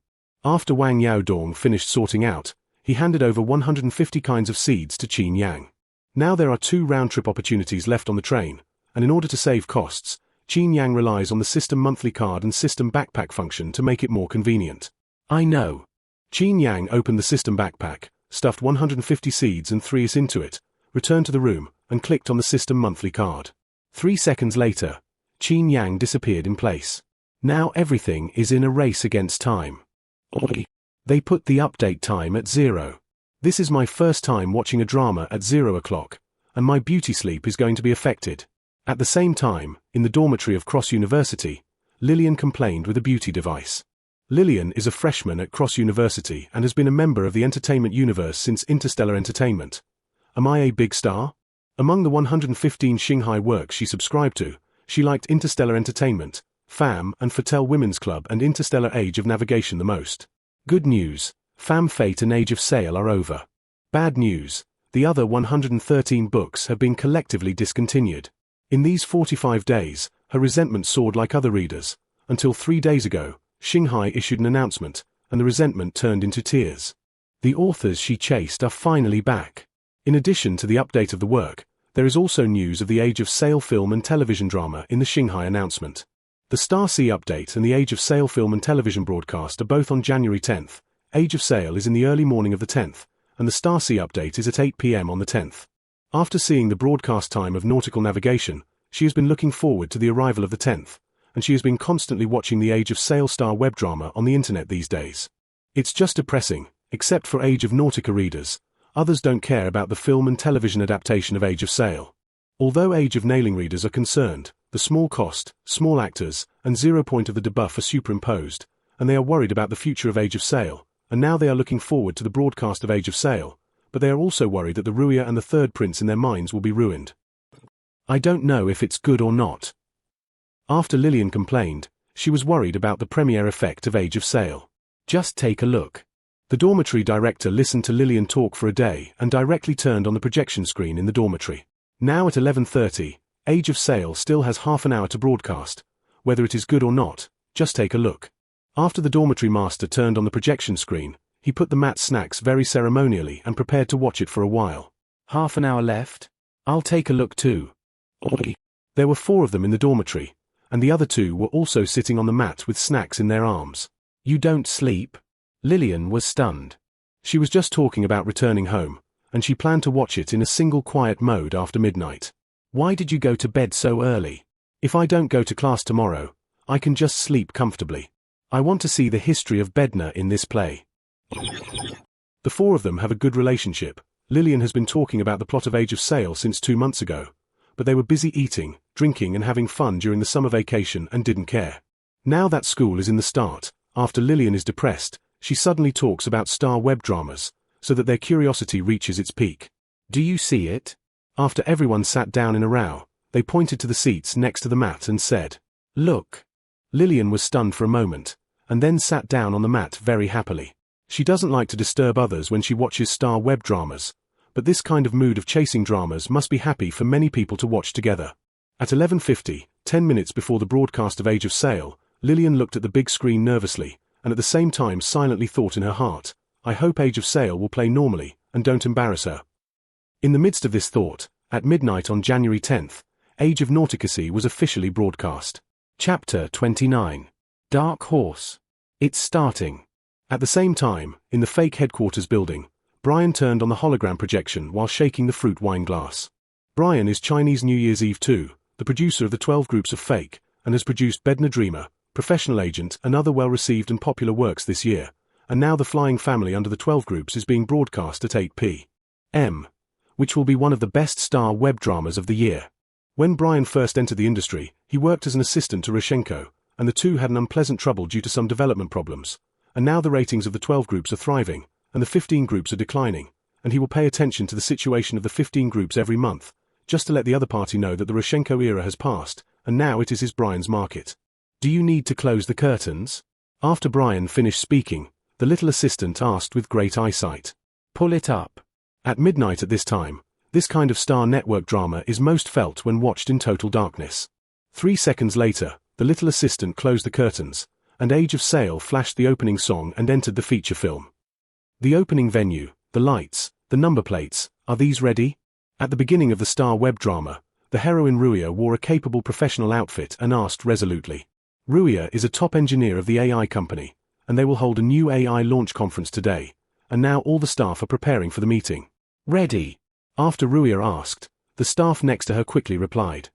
After Wang Yaodong finished sorting out, he handed over 150 kinds of seeds to Qin Yang. Now there are 2 round-trip opportunities left on the train, and in order to save costs, Qin Yang relies on the system monthly card and system backpack function to make it more convenient. I know. Qin Yang opened the system backpack, stuffed 150 seeds and 3 into it, returned to the room, and clicked on the system monthly card. 3 seconds later, Qin Yang disappeared in place. Now everything is in a race against time. They put the update time at 0. This is my first time watching a drama at 0 o'clock, and my beauty sleep is going to be affected. At the same time, in the dormitory of Cross University, Lillian complained with a beauty device. Lillian is a freshman at Cross University and has been a member of the entertainment universe since Interstellar Entertainment. Am I a big star? Among the 115 Shanghai works she subscribed to, she liked Interstellar Entertainment, FAM and Fatale Women's Club and Interstellar Age of Navigation the most. Good news, FAM Fate and Age of Sail are over. Bad news, the other 113 books have been collectively discontinued. In these 45 days, her resentment soared like other readers, until 3 days ago, Shanghai issued an announcement, and the resentment turned into tears. The authors she chased are finally back. In addition to the update of the work, there is also news of the Age of Sail film and television drama in the Shanghai announcement. The Star Sea update and the Age of Sail film and television broadcast are both on January 10th. Age of Sail is in the early morning of the 10th, and the Star Sea update is at 8 p.m. on the 10th. After seeing the broadcast time of nautical navigation, she has been looking forward to the arrival of the 10th, and she has been constantly watching the Age of Sail Star web drama on the internet these days. It's just depressing, except for Age of Nautica readers. Others don't care about the film and television adaptation of Age of Sail. Although Age of Nailing readers are concerned, the small cost, small actors, and 0 point of the debuff are superimposed, and they are worried about the future of Age of Sail, and now they are looking forward to the broadcast of Age of Sail, but they are also worried that the Ruya and the Third Prince in their minds will be ruined. I don't know if it's good or not. After Lillian complained, she was worried about the premiere effect of Age of Sail. Just take a look. The dormitory director listened to Lillian talk for a day and directly turned on the projection screen in the dormitory. Now at 11:30, Age of Sail still has half an hour to broadcast. Whether it is good or not, just take a look. After the dormitory master turned on the projection screen, he put the mat snacks very ceremonially and prepared to watch it for a while. Half an hour left? I'll take a look too. There were 4 of them in the dormitory, and the other 2 were also sitting on the mat with snacks in their arms. You don't sleep? Lillian was stunned. She was just talking about returning home, and she planned to watch it in a single quiet mode after midnight. Why did you go to bed so early? If I don't go to class tomorrow, I can just sleep comfortably. I want to see the history of Bednar in this play. The 4 of them have a good relationship. Lillian has been talking about the plot of Age of Sail since 2 months ago, but they were busy eating, drinking and having fun during the summer vacation and didn't care. Now that school is in the start, after Lillian is depressed, she suddenly talks about star web dramas, so that their curiosity reaches its peak. Do you see it? After everyone sat down in a row, they pointed to the seats next to the mat and said, "Look." Lillian was stunned for a moment, and then sat down on the mat very happily. She doesn't like to disturb others when she watches star web dramas, but this kind of mood of chasing dramas must be happy for many people to watch together. At 11:50, 10 minutes before the broadcast of Age of Sail, Lillian looked at the big screen nervously, and at the same time silently thought in her heart, I hope Age of Sail will play normally, and don't embarrass her. In the midst of this thought, at midnight on January 10th, Age of Nauticacy was officially broadcast. Chapter 29. Dark Horse. It's starting. At the same time, in the fake headquarters building, Brian turned on the hologram projection while shaking the fruit wine glass. Brian is Chinese New Year's Eve 2, the producer of the 12 groups of Fake, and has produced Bednar Dreamer, Professional Agent and other well-received and popular works this year, and now The Flying Family under the 12 groups is being broadcast at 8 p.m., which will be one of the best star web dramas of the year. When Brian first entered the industry, he worked as an assistant to Roshenko, and the two had an unpleasant trouble due to some development problems, and now the ratings of the 12 groups are thriving, and the 15 groups are declining, and he will pay attention to the situation of the 15 groups every month, just to let the other party know that the Roshenko era has passed, and now it is his Brian's market. Do you need to close the curtains? After Brian finished speaking, the little assistant asked with great eyesight. Pull it up. At midnight at this time, this kind of star network drama is most felt when watched in total darkness. 3 seconds later, the little assistant closed the curtains, and Age of Sail flashed the opening song and entered the feature film. The opening venue, the lights, the number plates, are these ready? At the beginning of the star web drama, the heroine Ruya wore a capable professional outfit and asked resolutely. Ruya is a top engineer of the AI company, and they will hold a new AI launch conference today, and now all the staff are preparing for the meeting. Ready? After Ruya asked, the staff next to her quickly replied.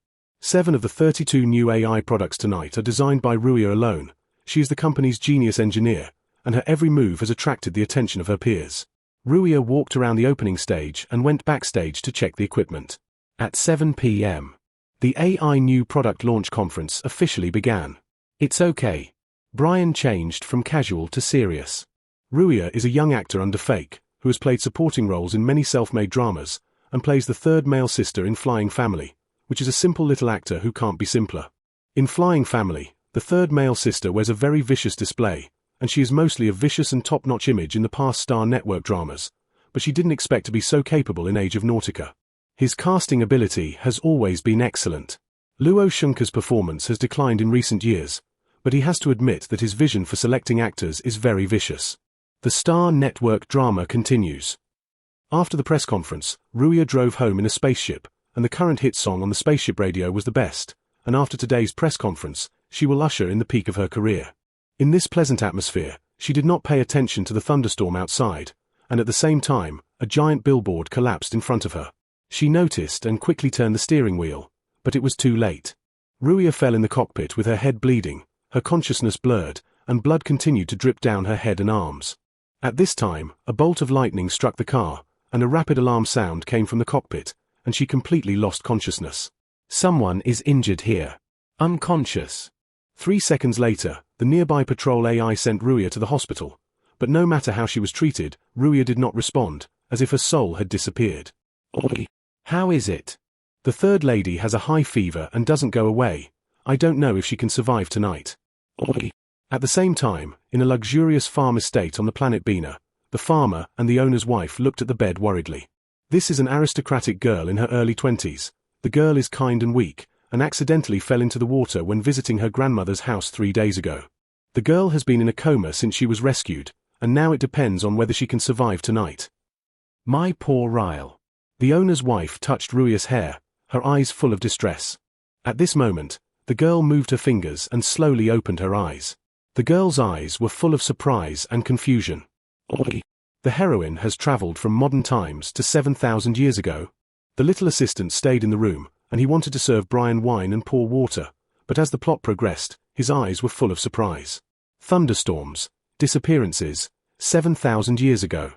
7 of the 32 new AI products tonight are designed by Ruia alone. She is the company's genius engineer, and her every move has attracted the attention of her peers. Ruia walked around the opening stage and went backstage to check the equipment. At 7 p.m., the AI New Product Launch Conference officially began. It's okay. Brian changed from casual to serious. Ruia is a young actor under fake, who has played supporting roles in many self-made dramas, and plays the third male sister in Flying Family, which is a simple little actor who can't be simpler. In Flying Family, the third male sister wears a very vicious display, and she is mostly a vicious and top-notch image in the past Star Network dramas, but she didn't expect to be so capable in Age of Nautica. His casting ability has always been excellent. Luo Shunka's performance has declined in recent years, but he has to admit that his vision for selecting actors is very vicious. The Star Network drama continues. After the press conference, Ruia drove home in a spaceship, and the current hit song on the spaceship radio was the best, and after today's press conference, she will usher in the peak of her career. In this pleasant atmosphere, she did not pay attention to the thunderstorm outside, and at the same time, a giant billboard collapsed in front of her. She noticed and quickly turned the steering wheel, but it was too late. Ruia fell in the cockpit with her head bleeding, her consciousness blurred, and blood continued to drip down her head and arms. At this time, a bolt of lightning struck the car, and a rapid alarm sound came from the cockpit, and she completely lost consciousness. Someone is injured here. Unconscious. 3 seconds later, the nearby patrol AI sent Ruia to the hospital, but no matter how she was treated, Ruia did not respond, as if her soul had disappeared. Oi. How is it? The third lady has a high fever and doesn't go away. I don't know if she can survive tonight. Oi. At the same time, in a luxurious farm estate on the planet Bina, the farmer and the owner's wife looked at the bed worriedly. This is an aristocratic girl in her early 20s. The girl is kind and weak, and accidentally fell into the water when visiting her grandmother's house 3 days ago. The girl has been in a coma since she was rescued, and now it depends on whether she can survive tonight. My poor Ryle. The owner's wife touched Ruia's hair, her eyes full of distress. At this moment, the girl moved her fingers and slowly opened her eyes. The girl's eyes were full of surprise and confusion. Oi. The heroine has traveled from modern times to 7,000 years ago. The little assistant stayed in the room, and he wanted to serve Brian wine and pour water, but as the plot progressed, his eyes were full of surprise. Thunderstorms, disappearances, 7,000 years ago.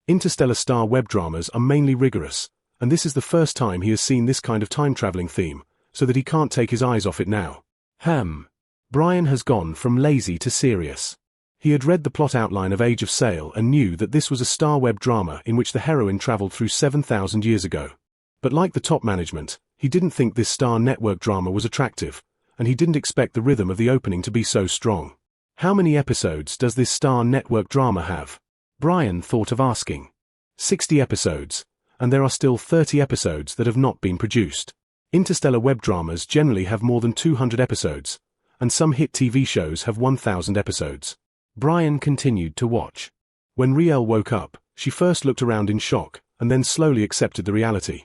Interstellar Star web dramas are mainly rigorous, and this is the first time he has seen this kind of time-traveling theme, so that he can't take his eyes off it now. Brian has gone from lazy to serious. He had read the plot outline of Age of Sail and knew that this was a star web drama in which the heroine traveled through 7,000 years ago. But like the top management, he didn't think this Star Network drama was attractive, and he didn't expect the rhythm of the opening to be so strong. How many episodes does this Star Network drama have? Brian thought of asking. 60 episodes, and there are still 30 episodes that have not been produced. Interstellar web dramas generally have more than 200 episodes, and some hit TV shows have 1,000 episodes. Brian continued to watch. When Riel woke up, she first looked around in shock, and then slowly accepted the reality.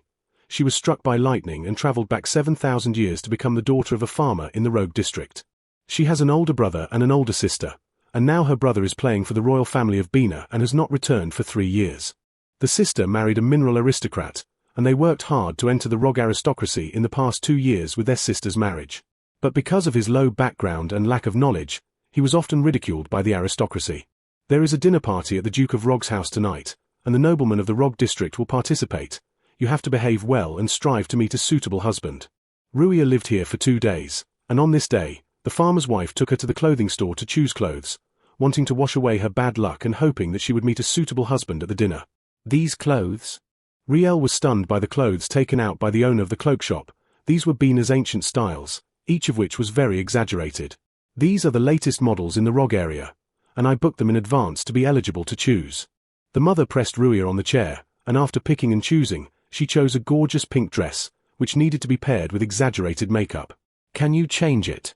She was struck by lightning and traveled back 7,000 years to become the daughter of a farmer in the Rogue District. She has an older brother and an older sister, and now her brother is playing for the royal family of Bina and has not returned for 3 years. The sister married a mineral aristocrat, and they worked hard to enter the Rogue aristocracy in the past 2 years with their sister's marriage. But because of his low background and lack of knowledge, he was often ridiculed by the aristocracy. There is a dinner party at the Duke of Rog's house tonight, and the noblemen of the Rog district will participate. You have to behave well and strive to meet a suitable husband. Ruia lived here for 2 days, and on this day, the farmer's wife took her to the clothing store to choose clothes, wanting to wash away her bad luck and hoping that she would meet a suitable husband at the dinner. These clothes? Riel was stunned by the clothes taken out by the owner of the cloak shop. These were Bina's ancient styles, each of which was very exaggerated. These are the latest models in the Rog area, and I booked them in advance to be eligible to choose. The mother pressed Ruia on the chair, and after picking and choosing, she chose a gorgeous pink dress, which needed to be paired with exaggerated makeup. Can you change it?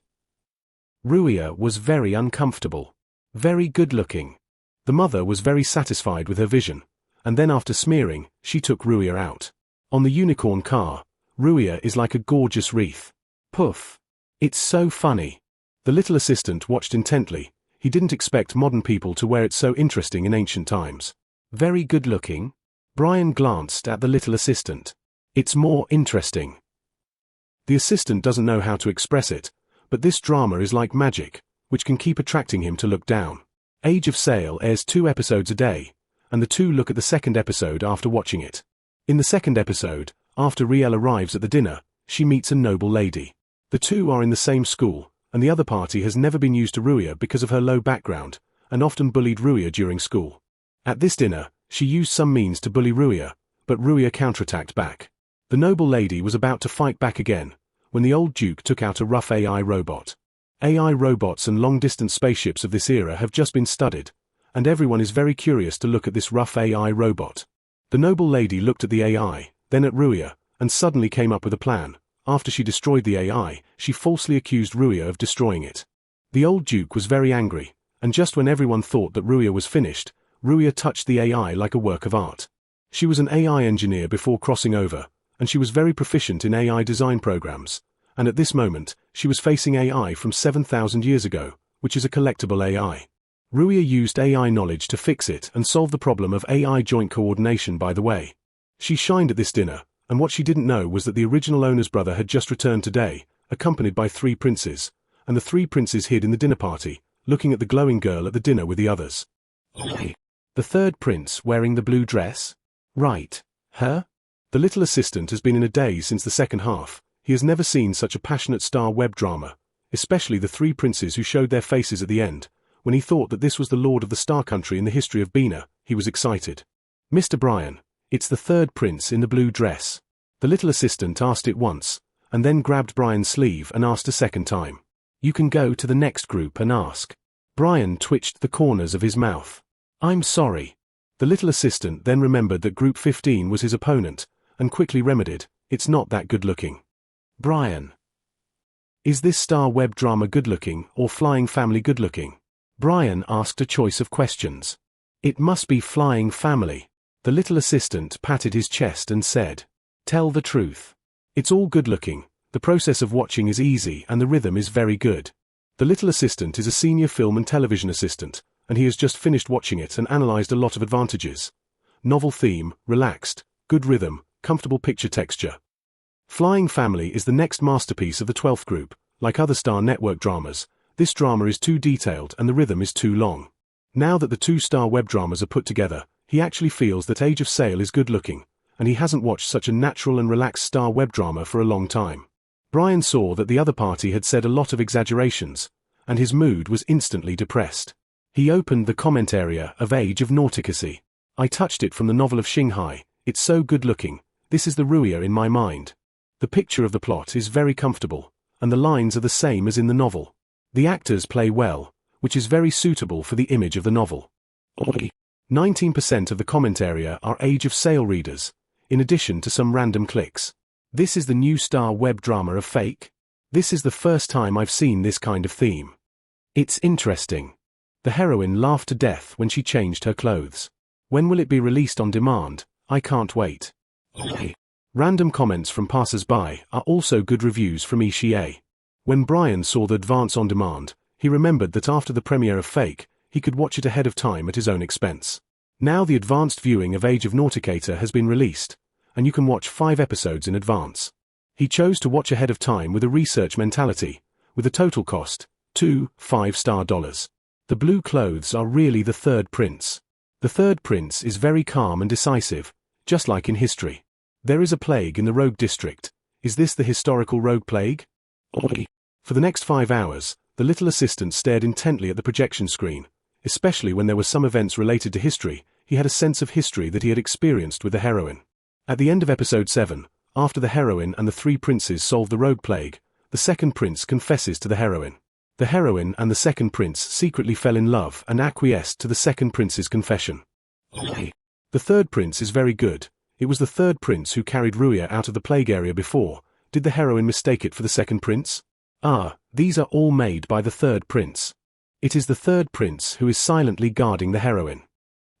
Ruia was very uncomfortable. Very good-looking. The mother was very satisfied with her vision, and then after smearing, she took Ruia out. On the unicorn car, Ruia is like a gorgeous wreath. Poof. It's so funny. The little assistant watched intently. He didn't expect modern people to wear it so interesting in ancient times. Very good-looking. Brian glanced at the little assistant. It's more interesting. The assistant doesn't know how to express it, but this drama is like magic, which can keep attracting him to look down. Age of Sail airs 2 episodes a day, and the two look at the second episode after watching it. In the second episode, after Riel arrives at the dinner, she meets a noble lady. The two are in the same school, and the other party has never been used to Ruya because of her low background, and often bullied Ruya during school. At this dinner, she used some means to bully Ruya, but Ruya counterattacked back. The noble lady was about to fight back again, when the old Duke took out a rough AI robot. AI robots and long-distance spaceships of this era have just been studied, and everyone is very curious to look at this rough AI robot. The noble lady looked at the AI, then at Ruya, and suddenly came up with a plan. After she destroyed the AI, she falsely accused Ruya of destroying it. The old Duke was very angry, and just when everyone thought that Ruya was finished, Ruya touched the AI like a work of art. She was an AI engineer before crossing over, and she was very proficient in AI design programs, and at this moment, she was facing AI from 7,000 years ago, which is a collectible AI. Ruya used AI knowledge to fix it and solve the problem of AI joint coordination by the way. She shined at this dinner, and what she didn't know was that the original owner's brother had just returned today, accompanied by 3 princes, and the 3 princes hid in the dinner party, looking at the glowing girl at the dinner with the others. The third prince wearing the blue dress? Right. Her? The little assistant has been in a daze since the second half. He has never seen such a passionate star web drama, especially the 3 princes who showed their faces at the end. When he thought that this was the Lord of the Star Country in the history of Bina, he was excited. Mr. Brian, it's the third prince in the blue dress. The little assistant asked it once, and then grabbed Brian's sleeve and asked a second time. You can go to the next group and ask. Brian twitched the corners of his mouth. I'm sorry. The little assistant then remembered that group 15 was his opponent, and quickly remedied, it's not that good looking. Brian. Is this star web drama good looking or Flying Family good looking? Brian asked a choice of questions. It must be Flying Family. The little assistant patted his chest and said, tell the truth. It's all good looking, the process of watching is easy and the rhythm is very good. The little assistant is a senior film and television assistant, and he has just finished watching it and analyzed a lot of advantages. Novel theme, relaxed, good rhythm, comfortable picture texture. Flying Family is the next masterpiece of the 12th group. Like other Star Network dramas, this drama is too detailed and the rhythm is too long. Now that the 2 star web dramas are put together, he actually feels that Age of Sail is good looking, and he hasn't watched such a natural and relaxed star web drama for a long time. Brian saw that the other party had said a lot of exaggerations, and his mood was instantly depressed. He opened the comment area of Age of Nauticacy. I touched it from the novel of Shanghai. It's so good looking. This is the Ruya in my mind. The picture of the plot is very comfortable, and the lines are the same as in the novel. The actors play well, which is very suitable for the image of the novel. 19% of the comment area are Age of Sail readers, in addition to some random clicks. This is the new star web drama of Fake. This is the first time I've seen this kind of theme. It's interesting. The heroine laughed to death when she changed her clothes. When will it be released on demand? I can't wait. Random comments from passers-by are also good reviews from Ishie. When Brian saw the advance on demand, he remembered that after the premiere of Fake, he could watch it ahead of time at his own expense. Now the advanced viewing of Age of Nauticator has been released, and you can watch 5 episodes in advance. He chose to watch ahead of time with a research mentality, with a total cost, $2 5-star. The blue clothes are really the third prince. The third prince is very calm and decisive, just like in history. There is a plague in the rogue district. Is this the historical rogue plague? For the next 5 hours, the little assistant stared intently at the projection screen. Especially when there were some events related to history, he had a sense of history that he had experienced with the heroine. At the end of episode 7, after the heroine and the 3 princes solve the rogue plague, the second prince confesses to the heroine. The heroine and the second prince secretly fell in love and acquiesced to the second prince's confession. The third prince is very good. It was the third prince who carried Ruya out of the plague area before. Did the heroine mistake it for the second prince? These are all made by the third prince. It is the third prince who is silently guarding the heroine.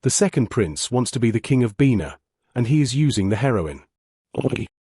The second prince wants to be the king of Bina, and he is using the heroine.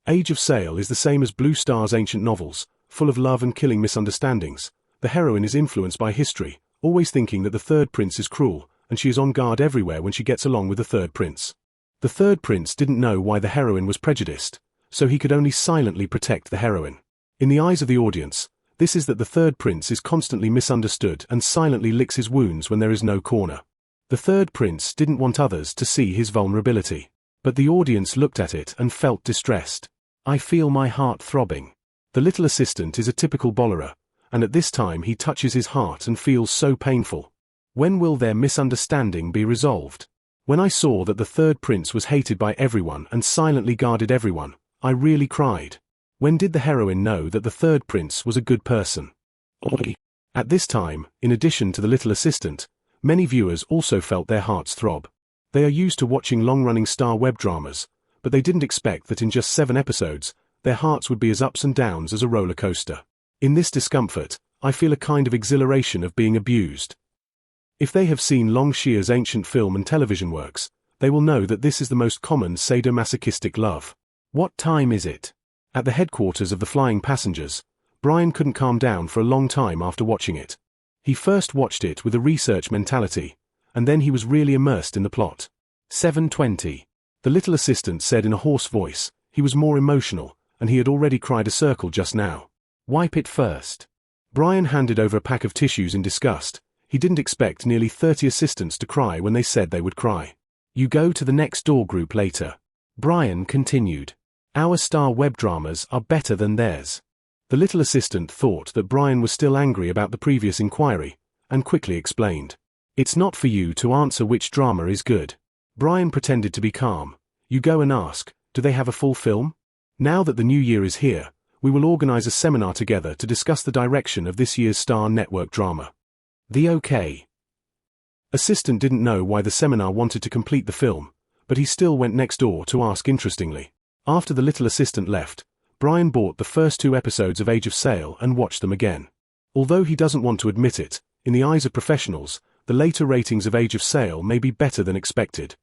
Age of Sail is the same as Blue Star's ancient novels, full of love and killing misunderstandings. The heroine is influenced by history, always thinking that the third prince is cruel, and she is on guard everywhere when she gets along with the third prince. The third prince didn't know why the heroine was prejudiced, so he could only silently protect the heroine. In the eyes of the audience, this is that the third prince is constantly misunderstood and silently licks his wounds when there is no corner. The third prince didn't want others to see his vulnerability. But the audience looked at it and felt distressed. I feel my heart throbbing. The little assistant is a typical Bolera, and at this time he touches his heart and feels so painful. When will their misunderstanding be resolved? When I saw that the third prince was hated by everyone and silently guarded everyone, I really cried. When did the heroine know that the third prince was a good person? At this time, in addition to the little assistant, many viewers also felt their hearts throb. They are used to watching long-running star web dramas, but they didn't expect that in just 7 episodes, their hearts would be as ups and downs as a roller coaster. In this discomfort, I feel a kind of exhilaration of being abused. If they have seen Long Xia's ancient film and television works, they will know that this is the most common sadomasochistic love. What time is it? At the headquarters of the Flying Passengers, Brian couldn't calm down for a long time after watching it. He first watched it with a research mentality, and then he was really immersed in the plot. 7:20. The little assistant said in a hoarse voice. He was more emotional, and he had already cried a circle just now. Wipe it first. Brian handed over a pack of tissues in disgust. He didn't expect nearly 30 assistants to cry when they said they would cry. You go to the next door group later. Brian continued. Our star web dramas are better than theirs. The little assistant thought that Brian was still angry about the previous inquiry, and quickly explained. It's not for you to answer which drama is good. Brian pretended to be calm. You go and ask, do they have a full film? Now that the new year is here, we will organize a seminar together to discuss the direction of this year's Star Network drama. The OK. Assistant didn't know why the seminar wanted to complete the film, but he still went next door to ask interestingly. After the little assistant left, Brian bought the first 2 episodes of Age of Sail and watched them again. Although he doesn't want to admit it, in the eyes of professionals, the later ratings of Age of Sail may be better than expected.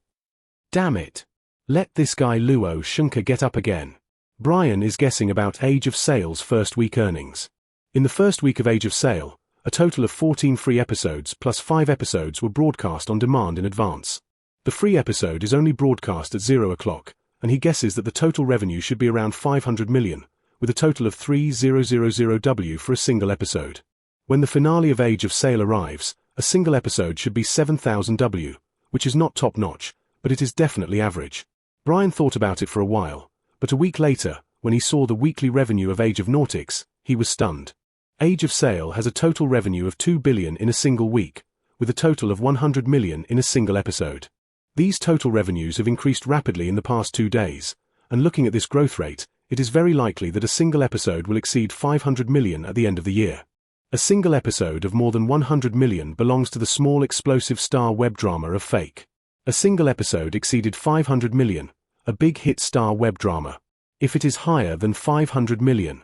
Damn it. Let this guy Luo Shunka get up again. Brian is guessing about Age of Sail's first week earnings. In the first week of Age of Sail, a total of 14 free episodes plus 5 episodes were broadcast on demand in advance. The free episode is only broadcast at 0 o'clock, and he guesses that the total revenue should be around 500 million, with a total of 3000W for a single episode. When the finale of Age of Sail arrives, a single episode should be 7000W, which is not top-notch, but it is definitely average. Brian thought about it for a while, but a week later, when he saw the weekly revenue of Age of Nautics, he was stunned. Age of Sail has a total revenue of 2 billion in a single week, with a total of 100 million in a single episode. These total revenues have increased rapidly in the past 2 days, and looking at this growth rate, it is very likely that a single episode will exceed 500 million at the end of the year. A single episode of more than 100 million belongs to the small explosive star web drama of Fake. A single episode exceeded 500 million, a big hit star web drama. If it is higher than 500 million,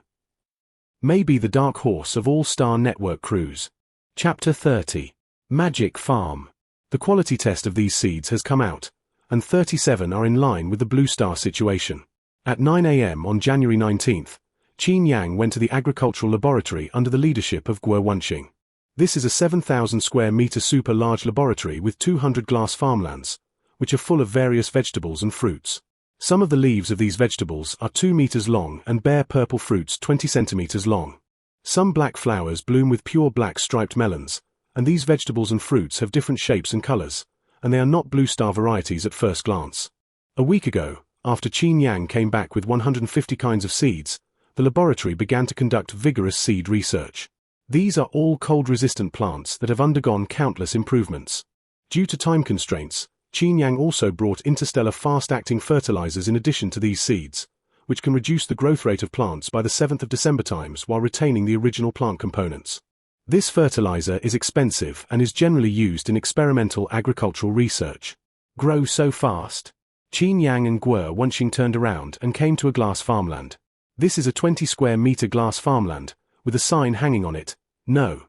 maybe the dark horse of all Star Network crews. Chapter 30. Magic Farm. The quality test of these seeds has come out, and 37 are in line with the Blue Star situation. At 9 a.m. on January 19th, Qin Yang went to the agricultural laboratory under the leadership of Guo Wenxing. This is a 7,000 square meter super large laboratory with 200 glass farmlands, which are full of various vegetables and fruits. Some of the leaves of these vegetables are 2 meters long and bear purple fruits 20 centimeters long. Some black flowers bloom with pure black striped melons, and these vegetables and fruits have different shapes and colors, and they are not Blue Star varieties at first glance. A week ago, after Qin Yang came back with 150 kinds of seeds, the laboratory began to conduct vigorous seed research. These are all cold-resistant plants that have undergone countless improvements. Due to time constraints, Qin Yang also brought interstellar fast-acting fertilizers in addition to these seeds, which can reduce the growth rate of plants by the 7th of December times while retaining the original plant components. This fertilizer is expensive and is generally used in experimental agricultural research. Grow so fast. Qin Yang and Guo Wenxing turned around and came to a glass farmland. This is a 20 square meter glass farmland, with a sign hanging on it, No.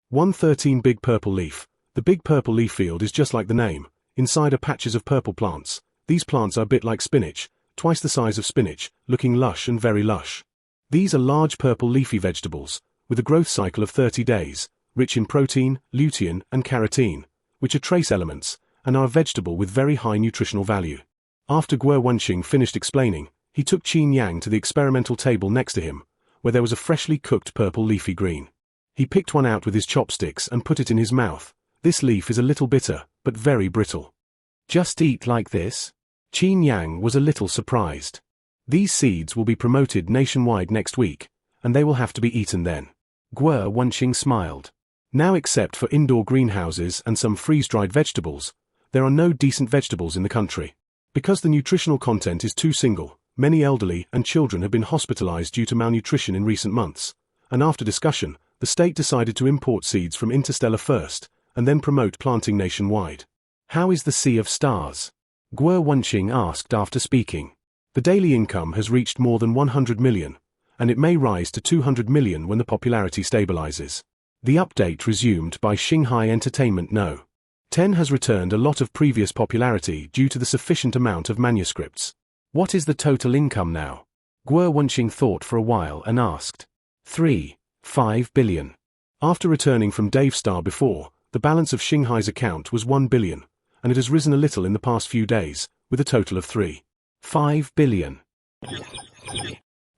113 Big Purple Leaf. The Big Purple Leaf field is just like the name. Inside are patches of purple plants. These plants are a bit like spinach, twice the size of spinach, looking lush and very lush. These are large purple leafy vegetables, with a growth cycle of 30 days, rich in protein, lutein, and carotene, which are trace elements, and are a vegetable with very high nutritional value. After Guo Wenxing finished explaining, he took Qin Yang to the experimental table next to him, where there was a freshly cooked purple leafy green. He picked one out with his chopsticks and put it in his mouth. This leaf is a little bitter, but very brittle. Just eat like this? Qin Yang was a little surprised. These seeds will be promoted nationwide next week, and they will have to be eaten then. Guo Wenqing smiled. Now, except for indoor greenhouses and some freeze-dried vegetables, there are no decent vegetables in the country. Because the nutritional content is too single, many elderly and children have been hospitalized due to malnutrition in recent months, and after discussion, the state decided to import seeds from Interstellar first, and then promote planting nationwide. How is the Sea of Stars? Guo Wenqing asked after speaking. The daily income has reached more than 100 million, and it may rise to 200 million when the popularity stabilizes. The update resumed by Shanghai Entertainment No. 10 has returned a lot of previous popularity due to the sufficient amount of manuscripts. What is the total income now? Guo Wenqing thought for a while and asked. 3.5 billion. After returning from Dave Star before, the balance of Shanghai's account was 1 billion, and it has risen a little in the past few days, with a total of 3.5 billion.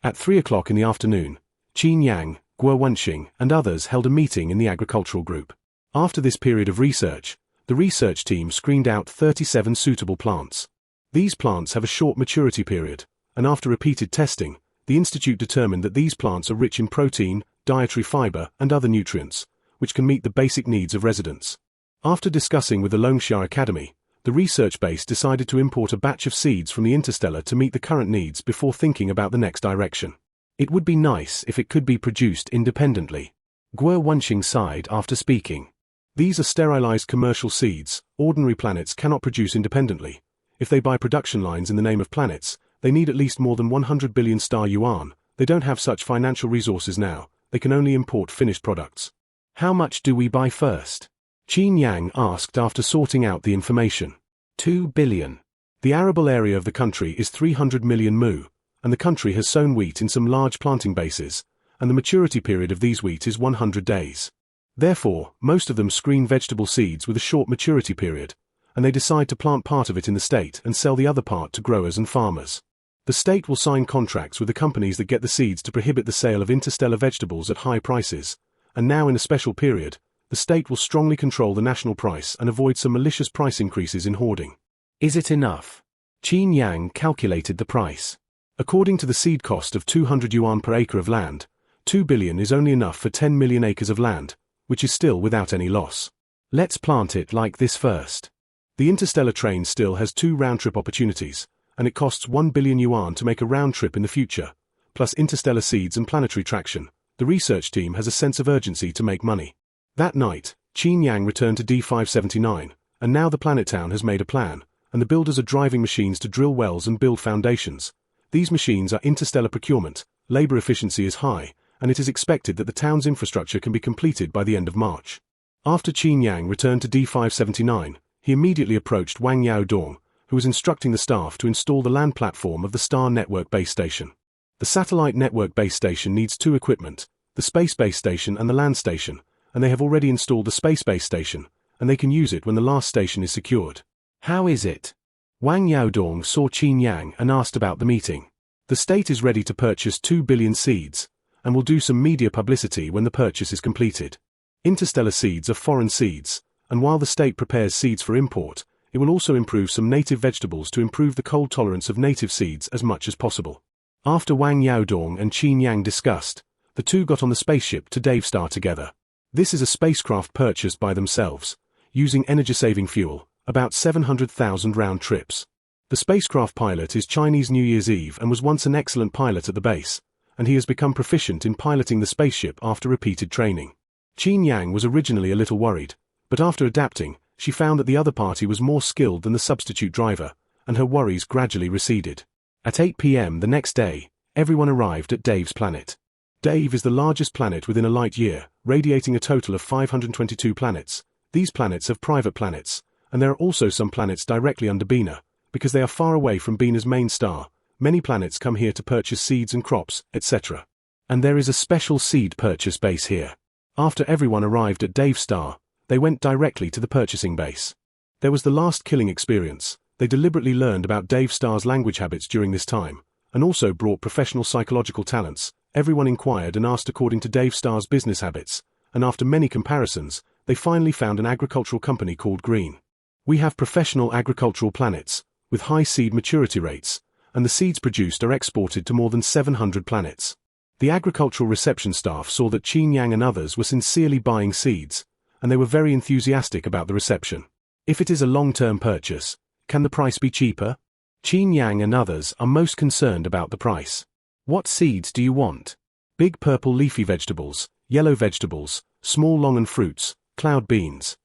At 3 o'clock in the afternoon, Qin Yang, Guo Wenqing, and others held a meeting in the agricultural group. After this period of research, the research team screened out 37 suitable plants. These plants have a short maturity period, and after repeated testing, the institute determined that these plants are rich in protein, dietary fiber, and other nutrients, which can meet the basic needs of residents. After discussing with the Longxia Academy, the research base decided to import a batch of seeds from the Interstellar to meet the current needs before thinking about the next direction. It would be nice if it could be produced independently. Guo Wenqing sighed after speaking. These are sterilized commercial seeds. Ordinary planets cannot produce independently. If they buy production lines in the name of planets, they need at least more than 100 billion star yuan. They don't have such financial resources now. They can only import finished products. How much do we buy first? Qin Yang asked after sorting out the information. 2 billion. The arable area of the country is 300 million mu, and the country has sown wheat in some large planting bases, and the maturity period of these wheat is 100 days. Therefore, most of them screen vegetable seeds with a short maturity period, and they decide to plant part of it in the state and sell the other part to growers and farmers. The state will sign contracts with the companies that get the seeds to prohibit the sale of interstellar vegetables at high prices, and now in a special period, the state will strongly control the national price and avoid some malicious price increases in hoarding. Is it enough? Qin Yang calculated the price. According to the seed cost of 200 yuan per acre of land, 2 billion is only enough for 10 million acres of land, which is still without any loss. Let's plant it like this first. The interstellar train still has 2 round-trip opportunities, and it costs 1 billion yuan to make a round trip in the future, plus interstellar seeds and planetary traction. The research team has a sense of urgency to make money. That night, Qin Yang returned to D579, and now the planet town has made a plan, and the builders are driving machines to drill wells and build foundations. These machines are interstellar procurement, labor efficiency is high, and it is expected that the town's infrastructure can be completed by the end of March. After Qin Yang returned to D579, he immediately approached Wang Yaodong, who was instructing the staff to install the land platform of the Star Network base station. The satellite network base station needs 2 equipment, the space base station and the land station, and they have already installed the space base station, and they can use it when the last station is secured. How is it? Wang Yaodong saw Qin Yang and asked about the meeting. The state is ready to purchase 2 billion seeds, and will do some media publicity when the purchase is completed. Interstellar seeds are foreign seeds, and while the state prepares seeds for import, it will also improve some native vegetables to improve the cold tolerance of native seeds as much as possible. After Wang Yaodong and Qin Yang discussed, the two got on the spaceship to Dave Star together. This is a spacecraft purchased by themselves, using energy-saving fuel, about 700,000 round trips. The spacecraft pilot is Chinese New Year's Eve and was once an excellent pilot at the base, and he has become proficient in piloting the spaceship after repeated training. Qin Yang was originally a little worried, but after adapting, she found that the other party was more skilled than the substitute driver, and her worries gradually receded. At 8 p.m. the next day, everyone arrived at Dave's planet. Dave is the largest planet within a light year, radiating a total of 522 planets. These planets have private planets, and there are also some planets directly under Bina, because they are far away from Bina's main star. Many planets come here to purchase seeds and crops, etc. And there is a special seed purchase base here. After everyone arrived at Dave Star, they went directly to the purchasing base. There was the last killing experience. They deliberately learned about Dave Star's language habits during this time, and also brought professional psychological talents, Everyone inquired and asked according to Dave Starr's business habits, and after many comparisons, they finally found an agricultural company called Green. We have professional agricultural planets, with high seed maturity rates, and the seeds produced are exported to more than 700 planets. The agricultural reception staff saw that Qin Yang and others were sincerely buying seeds, and they were very enthusiastic about the reception. If it is a long-term purchase, can the price be cheaper? Qin Yang and others are most concerned about the price. What seeds do you want? Big purple leafy vegetables, yellow vegetables, small longan fruits, cloud beans.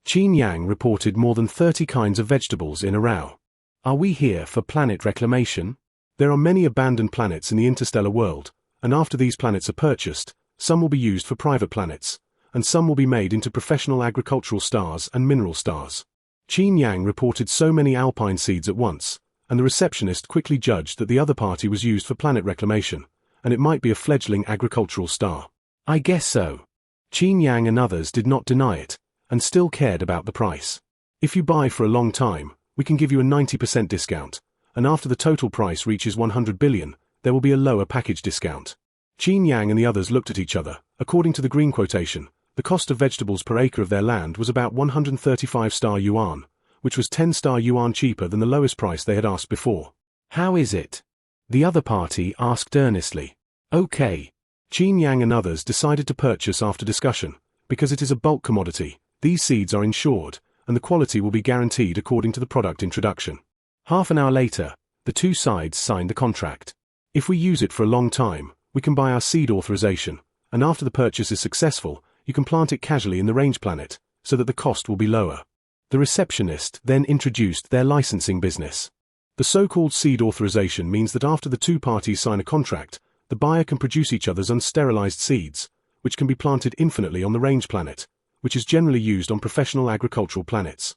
Qin Yang reported more than 30 kinds of vegetables in a row. Are we here for planet reclamation? There are many abandoned planets in the interstellar world, and after these planets are purchased, some will be used for private planets, and some will be made into professional agricultural stars and mineral stars. Qin Yang reported so many alpine seeds at once, and the receptionist quickly judged that the other party was used for planet reclamation, and it might be a fledgling agricultural star. I guess so. Qin Yang and others did not deny it, and still cared about the price. If you buy for a long time, we can give you a 90% discount, and after the total price reaches 100 billion, there will be a lower package discount. Qin Yang and the others looked at each other. According to the Green quotation, the cost of vegetables per acre of their land was about 135 star yuan, which was 10 star yuan cheaper than the lowest price they had asked before. How is it? The other party asked earnestly. Okay. Qin Yang and others decided to purchase after discussion, because it is a bulk commodity. These seeds are insured, and the quality will be guaranteed according to the product introduction. Half an hour later, the two sides signed the contract. If we use it for a long time, we can buy our seed authorization, and after the purchase is successful, you can plant it casually in the range planet, so that the cost will be lower. The receptionist then introduced their licensing business. The so-called seed authorization means that after the two parties sign a contract, the buyer can produce each other's unsterilized seeds, which can be planted infinitely on the range planet, which is generally used on professional agricultural planets.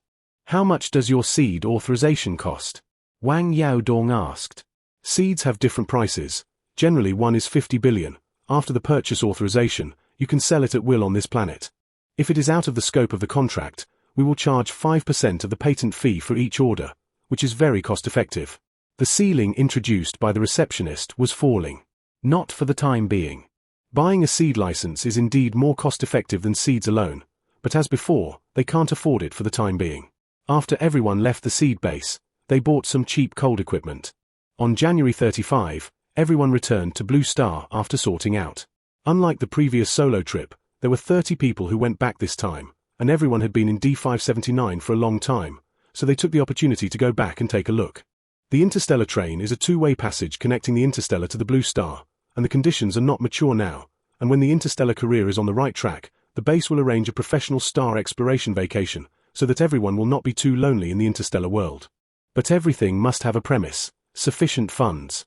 How much does your seed authorization cost? Wang Yaodong asked. Seeds have different prices. Generally one is 50 billion. After the purchase authorization, you can sell it at will on this planet. If it is out of the scope of the contract, we will charge 5% of the patent fee for each order, which is very cost-effective. The ceiling introduced by the receptionist was falling. Not for the time being. Buying a seed license is indeed more cost-effective than seeds alone, but as before, they can't afford it for the time being. After everyone left the seed base, they bought some cheap cold equipment. On January 35, everyone returned to Blue Star after sorting out. Unlike the previous solo trip, there were 30 people who went back this time, and everyone had been in D579 for a long time, so they took the opportunity to go back and take a look. The interstellar train is a two-way passage connecting the interstellar to the Blue Star, and the conditions are not mature now, and when the interstellar career is on the right track, the base will arrange a professional star exploration vacation, so that everyone will not be too lonely in the interstellar world. But everything must have a premise: sufficient funds.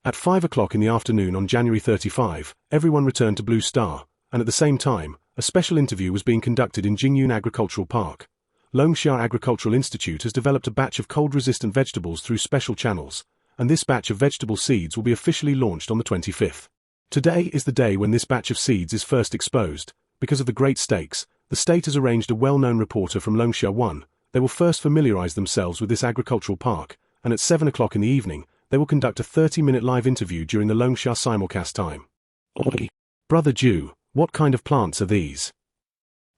At 5 o'clock in the afternoon on January 35, everyone returned to Blue Star, and at the same time, a special interview was being conducted in Jingyun Agricultural Park. Longxia Agricultural Institute has developed a batch of cold-resistant vegetables through special channels, and this batch of vegetable seeds will be officially launched on the 25th. Today is the day when this batch of seeds is first exposed. Because of the great stakes, the state has arranged a well-known reporter from Longxia 1. They will first familiarize themselves with this agricultural park, and at 7 o'clock in the evening, they will conduct a 30-minute live interview during the Longxia simulcast time. Brother Ju, what kind of plants are these?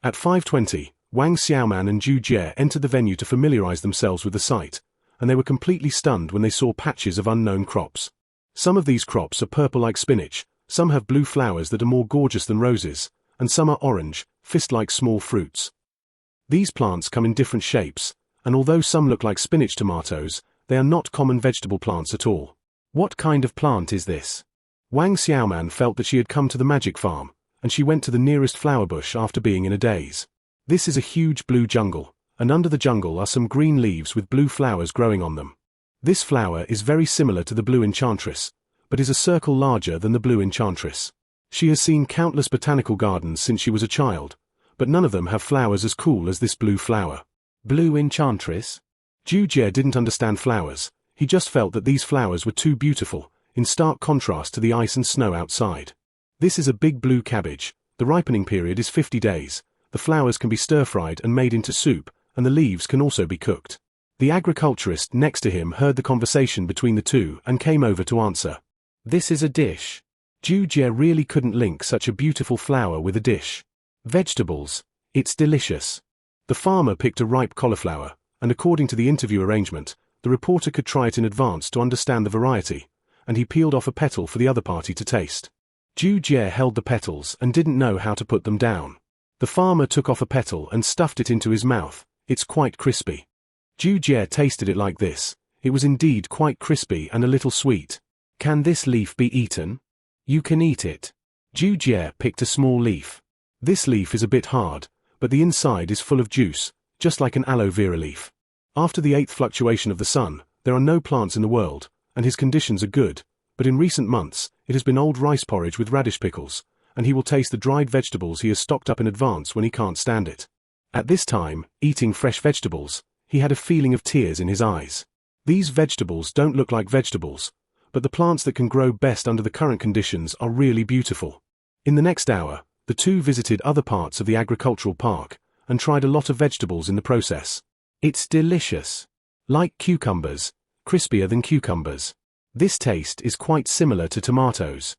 At 5:20, Wang Xiaoman and Zhu Jie entered the venue to familiarize themselves with the site, and they were completely stunned when they saw patches of unknown crops. Some of these crops are purple like spinach, some have blue flowers that are more gorgeous than roses, and some are orange, fist-like small fruits. These plants come in different shapes, and although some look like spinach tomatoes, they are not common vegetable plants at all. What kind of plant is this? Wang Xiaoman felt that she had come to the magic farm, and she went to the nearest flower bush after being in a daze. This is a huge blue jungle, and under the jungle are some green leaves with blue flowers growing on them. This flower is very similar to the blue enchantress, but is a circle larger than the blue enchantress. She has seen countless botanical gardens since she was a child, but none of them have flowers as cool as this blue flower. Blue enchantress? Zhu Jie didn't understand flowers. He just felt that these flowers were too beautiful, in stark contrast to the ice and snow outside. This is a big blue cabbage. The ripening period is 50 days. The flowers can be stir-fried and made into soup, and the leaves can also be cooked. The agriculturist next to him heard the conversation between the two and came over to answer. This is a dish. Zhu Jie really couldn't link such a beautiful flower with a dish. Vegetables. It's delicious. The farmer picked a ripe cauliflower, and according to the interview arrangement, the reporter could try it in advance to understand the variety, and he peeled off a petal for the other party to taste. Zhu Jie held the petals and didn't know how to put them down. The farmer took off a petal and stuffed it into his mouth. It's quite crispy. Zhu Jie tasted it like this. It was indeed quite crispy and a little sweet. Can this leaf be eaten? You can eat it. Zhu Jie picked a small leaf. This leaf is a bit hard, but the inside is full of juice, just like an aloe vera leaf. After the 8th fluctuation of the sun, there are no plants in the world, and his conditions are good, but in recent months, it has been old rice porridge with radish pickles, and he will taste the dried vegetables he has stocked up in advance when he can't stand it. At this time, eating fresh vegetables, he had a feeling of tears in his eyes. These vegetables don't look like vegetables, but the plants that can grow best under the current conditions are really beautiful. In the next hour, the two visited other parts of the agricultural park, and tried a lot of vegetables in the process. It's delicious. Like cucumbers, crispier than cucumbers. This taste is quite similar to tomatoes.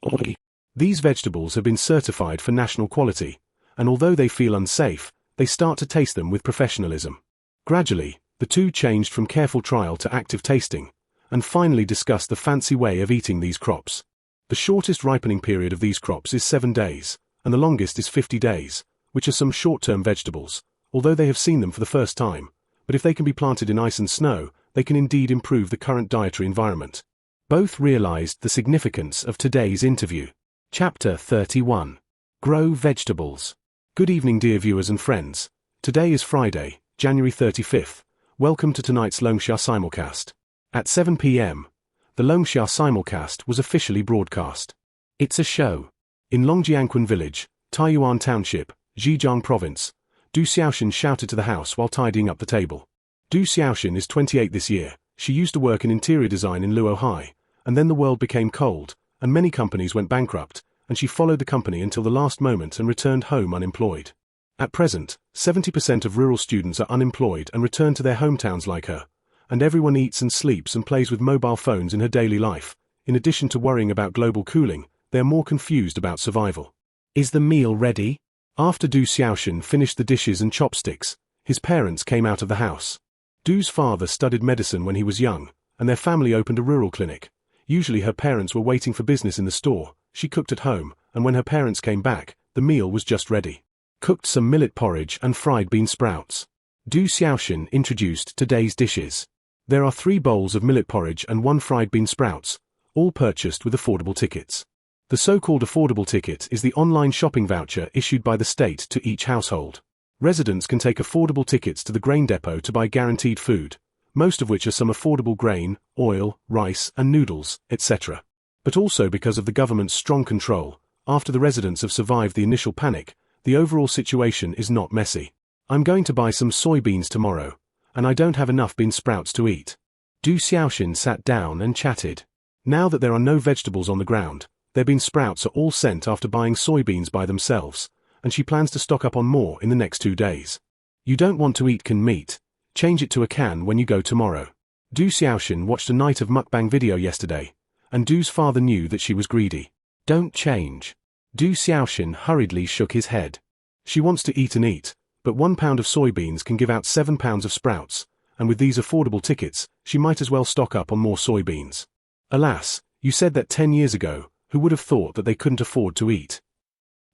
Oi. These vegetables have been certified for national quality, and although they feel unsafe, they start to taste them with professionalism. Gradually, the two changed from careful trial to active tasting, and finally discussed the fancy way of eating these crops. The shortest ripening period of these crops is 7 days, and the longest is 50 days, which are some short-term vegetables, although they have seen them for the first time, but if they can be planted in ice and snow, they can indeed improve the current dietary environment. Both realized the significance of today's interview. Chapter 31. Grow Vegetables. Good evening, dear viewers and friends. Today is Friday, January 35th. Welcome to tonight's Longxia simulcast. At 7 p.m., the Longxia simulcast was officially broadcast. It's a show. In Longjiangquan Village, Taiyuan Township, Zhejiang Province, Du Xiaoxin shouted to the house while tidying up the table. Du Xiaoxin is 28 this year. She used to work in interior design in Luohai, and then the world became cold, and many companies went bankrupt, and she followed the company until the last moment and returned home unemployed. At present, 70% of rural students are unemployed and return to their hometowns like her, and everyone eats and sleeps and plays with mobile phones in her daily life. In addition to worrying about global cooling, they are more confused about survival. Is the meal ready? After Du Xiaoxin finished the dishes and chopsticks, his parents came out of the house. Du's father studied medicine when he was young, and their family opened a rural clinic. Usually her parents were waiting for business in the store. She cooked at home, and when her parents came back, the meal was just ready. Cooked some millet porridge and fried bean sprouts. Du Xiaoxin introduced today's dishes. There are 3 bowls of millet porridge and 1 fried bean sprouts, all purchased with affordable tickets. The so-called affordable ticket is the online shopping voucher issued by the state to each household. Residents can take affordable tickets to the grain depot to buy guaranteed food, most of which are some affordable grain, oil, rice and noodles, etc. But also because of the government's strong control, after the residents have survived the initial panic, the overall situation is not messy. I'm going to buy some soybeans tomorrow, and I don't have enough bean sprouts to eat. Du Xiaoxin sat down and chatted. Now that there are no vegetables on the ground, their bean sprouts are all sent after buying soybeans by themselves, and she plans to stock up on more in the next 2 days. You don't want to eat canned meat. Change it to a can when you go tomorrow. Du Xiaoxin watched a night of mukbang video yesterday, and Du's father knew that she was greedy. Don't change. Du Xiaoxin hurriedly shook his head. She wants to eat and eat, but 1 pound of soybeans can give out 7 pounds of sprouts, and with these affordable tickets, she might as well stock up on more soybeans. Alas, you said that 10 years ago. Who would have thought that they couldn't afford to eat?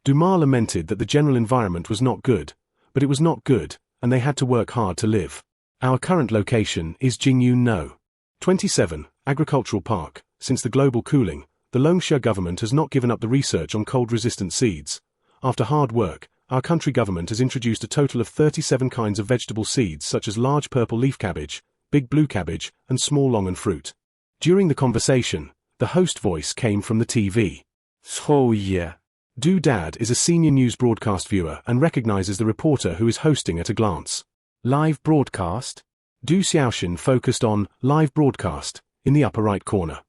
Dumas lamented that the general environment was not good, but it was not good, and they had to work hard to live. Our current location is Jingyun-no. 27, Agricultural Park. Since the global cooling, the Longxia government has not given up the research on cold-resistant seeds. After hard work, our country government has introduced a total of 37 kinds of vegetable seeds such as large purple leaf cabbage, big blue cabbage, and small longan fruit. During the conversation, the host voice came from the TV. So yeah. Du Dad is a senior news broadcast viewer and recognizes the reporter who is hosting at a glance. Live broadcast? Du Xiaoxin focused on live broadcast in the upper right corner.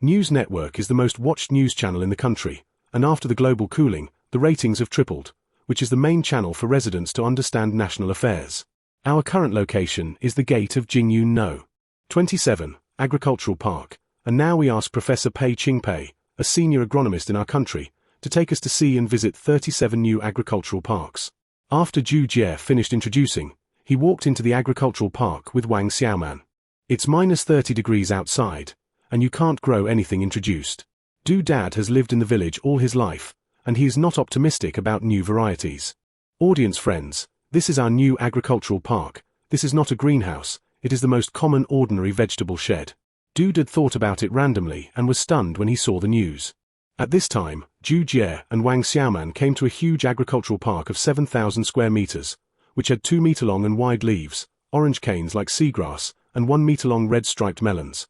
News Network is the most watched news channel in the country, and after the global cooling, the ratings have tripled, which is the main channel for residents to understand national affairs. Our current location is the gate of Jingyun-no. 27, Agricultural Park, and now we ask Professor Pei Qingpei, a senior agronomist in our country, to take us to see and visit 37 new agricultural parks. After Zhu Jie finished introducing, he walked into the agricultural park with Wang Xiaoman. It's minus 30 degrees outside, and you can't grow anything introduced. Du Dad has lived in the village all his life, and he is not optimistic about new varieties. Audience friends, this is our new agricultural park. This is not a greenhouse, it is the most common ordinary vegetable shed. Du Dad thought about it randomly and was stunned when he saw the news. At this time, Zhu Jie and Wang Xiaoman came to a huge agricultural park of 7,000 square meters, which had 2-meter-long and wide leaves, orange canes like seagrass, and 1-meter-long red-striped melons.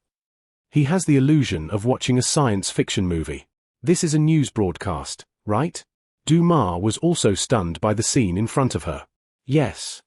He has the illusion of watching a science fiction movie. This is a news broadcast, right? Du Ma was also stunned by the scene in front of her. Yes.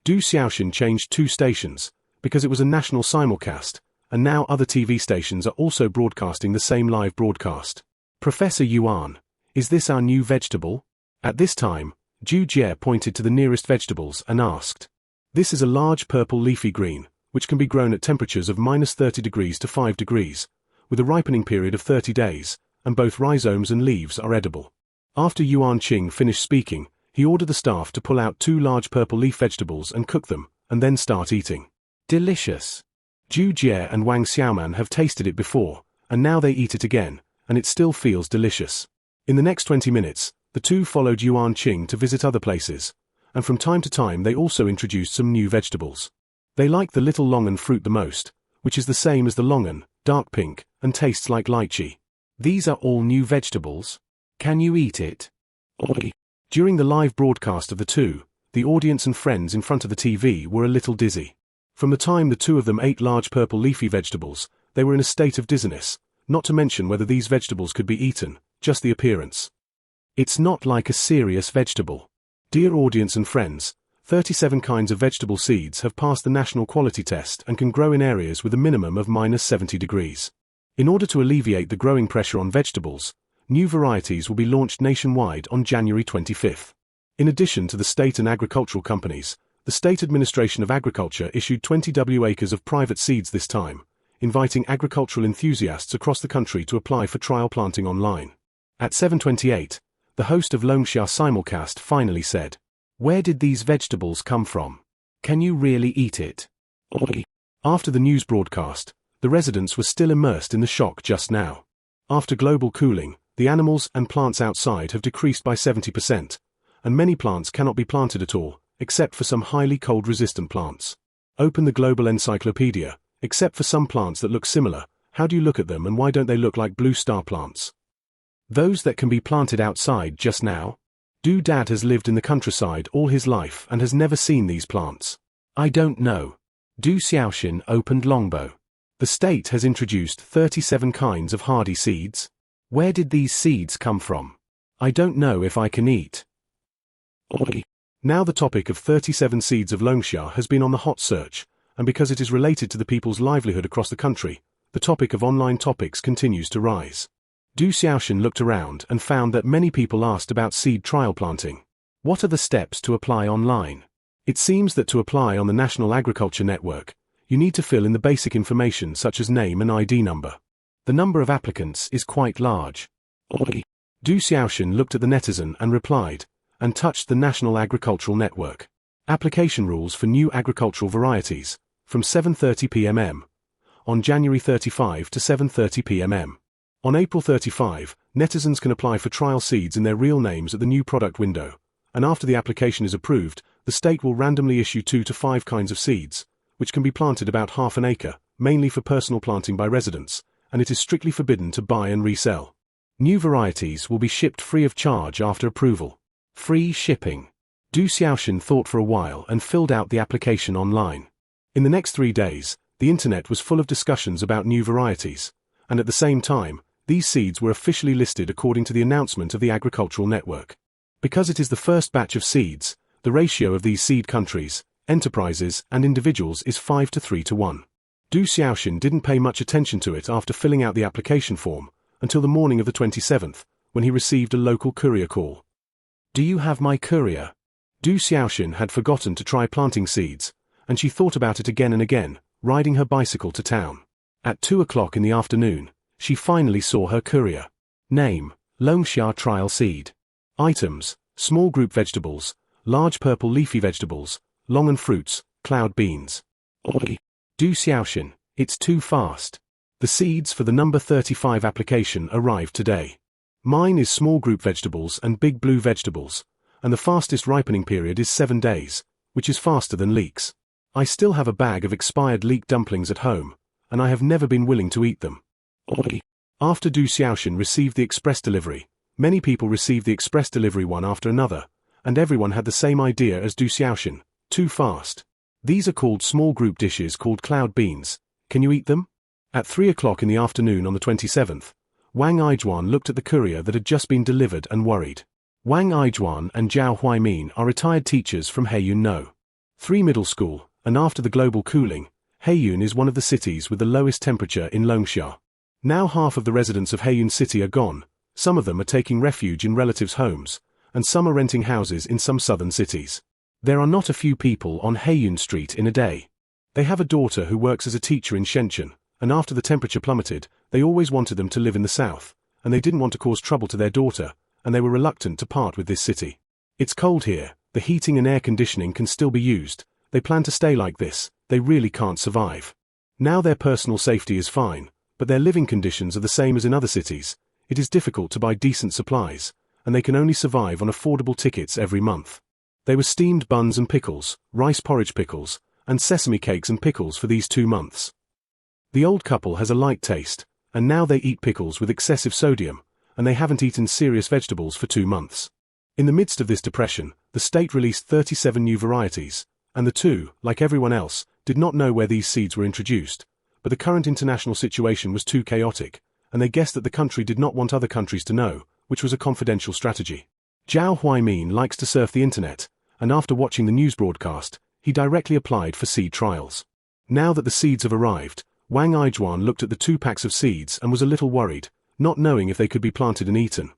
Du Xiaoxin changed 2 stations, because it was a national simulcast, and now other TV stations are also broadcasting the same live broadcast. Professor Yuan, is this our new vegetable? At this time, Zhu Jie pointed to the nearest vegetables and asked. This is a large purple leafy green, which can be grown at temperatures of minus 30 degrees to 5 degrees, with a ripening period of 30 days, and both rhizomes and leaves are edible. After Yuan Qing finished speaking, he ordered the staff to pull out 2 large purple leaf vegetables and cook them, and then start eating. Delicious. Zhu Jie and Wang Xiaoman have tasted it before, and now they eat it again, and it still feels delicious. In the next 20 minutes, the two followed Yuan Qing to visit other places, and from time to time they also introduced some new vegetables. They like the little longan fruit the most, which is the same as the longan, dark pink, and tastes like lychee. These are all new vegetables. Can you eat it? Oi. During the live broadcast of the two, the audience and friends in front of the TV were a little dizzy. From the time the two of them ate large purple leafy vegetables, they were in a state of dizziness, not to mention whether these vegetables could be eaten, just the appearance. It's not like a serious vegetable. Dear audience and friends, 37 kinds of vegetable seeds have passed the national quality test and can grow in areas with a minimum of minus 70 degrees. In order to alleviate the growing pressure on vegetables, new varieties will be launched nationwide on January 25th. In addition to the state and agricultural companies, the State Administration of Agriculture issued 20 acres of private seeds this time, inviting agricultural enthusiasts across the country to apply for trial planting online. At 7:28, the host of Longxia simulcast finally said, "Where did these vegetables come from? Can you really eat it?" Oi. After the news broadcast, the residents were still immersed in the shock just now. After global cooling, the animals and plants outside have decreased by 70%, and many plants cannot be planted at all, except for some highly cold-resistant plants. Open the Global Encyclopedia. Except for some plants that look similar, how do you look at them and why don't they look like blue star plants? Those that can be planted outside just now? Du Dad has lived in the countryside all his life and has never seen these plants. I don't know. Du Xiaoxin opened longbow. The state has introduced 37 kinds of hardy seeds. Where did these seeds come from? I don't know if I can eat. Oi. Now the topic of 37 seeds of Longxia has been on the hot search, and because it is related to the people's livelihood across the country, the topic of online topics continues to rise. Du Xiaoxin looked around and found that many people asked about seed trial planting. What are the steps to apply online? It seems that to apply on the National Agriculture Network, you need to fill in the basic information such as name and ID number. The number of applicants is quite large. Oi. Du Xiaoxin looked at the netizen and replied, and touched the National Agricultural Network. Application rules for new agricultural varieties, from 7:30 p.m. on January 35 to 7:30 p.m. On April 35, netizens can apply for trial seeds in their real names at the new product window, and after the application is approved, the state will randomly issue 2 to 5 kinds of seeds, which can be planted about half an acre, mainly for personal planting by residents, and it is strictly forbidden to buy and resell. New varieties will be shipped free of charge after approval. Free shipping. Du Xiaoxin thought for a while and filled out the application online. In the next 3 days, the internet was full of discussions about new varieties, and at the same time, these seeds were officially listed according to the announcement of the Agricultural Network. Because it is the first batch of seeds, the ratio of these seed countries, enterprises, and individuals is 5 to 3 to 1. Du Xiaoxin didn't pay much attention to it after filling out the application form, until the morning of the 27th, when he received a local courier call. Do you have my courier? Du Xiaoxin had forgotten to try planting seeds, and she thought about it again and again, riding her bicycle to town. At 2 o'clock in the afternoon, she finally saw her courier. Name, Longsha trial seed. Items, small group vegetables, large purple leafy vegetables, longan fruits, cloud beans. Oi. Du Xiaoxin, it's too fast. The seeds for the number 35 application arrived today. Mine is small group vegetables and big blue vegetables, and the fastest ripening period is 7 days, which is faster than leeks. I still have a bag of expired leek dumplings at home, and I have never been willing to eat them. Oi. After Du Xiaoxin received the express delivery, many people received the express delivery one after another, and everyone had the same idea as Du Xiaoxin, too fast. These are called small group dishes called cloud beans. Can you eat them? At 3 o'clock in the afternoon on the 27th, Wang Aijuan looked at the courier that had just been delivered and worried. Wang Aijuan and Zhao Huimin are retired teachers from Heiyun No. 3 Middle School, and after the global cooling, Heiyun is one of the cities with the lowest temperature in Longsha. Now half of the residents of Heiyun City are gone, some of them are taking refuge in relatives' homes, and some are renting houses in some southern cities. There are not a few people on Heiyun Street in a day. They have a daughter who works as a teacher in Shenzhen, and after the temperature plummeted, they always wanted them to live in the south, and they didn't want to cause trouble to their daughter, and they were reluctant to part with this city. It's cold here, the heating and air conditioning can still be used, they plan to stay like this, they really can't survive. Now their personal safety is fine, but their living conditions are the same as in other cities. It is difficult to buy decent supplies, and they can only survive on affordable tickets every month. They were steamed buns and pickles, rice porridge pickles, and sesame cakes and pickles for these 2 months. The old couple has a light taste, and now they eat pickles with excessive sodium, and they haven't eaten serious vegetables for 2 months. In the midst of this depression, the state released 37 new varieties, and the two, like everyone else, did not know where these seeds were introduced, but the current international situation was too chaotic, and they guessed that the country did not want other countries to know, which was a confidential strategy. Zhao Huimin likes to surf the internet, and after watching the news broadcast, he directly applied for seed trials. Now that the seeds have arrived, Wang Aijuan looked at the 2 packs of seeds and was a little worried, not knowing if they could be planted and eaten.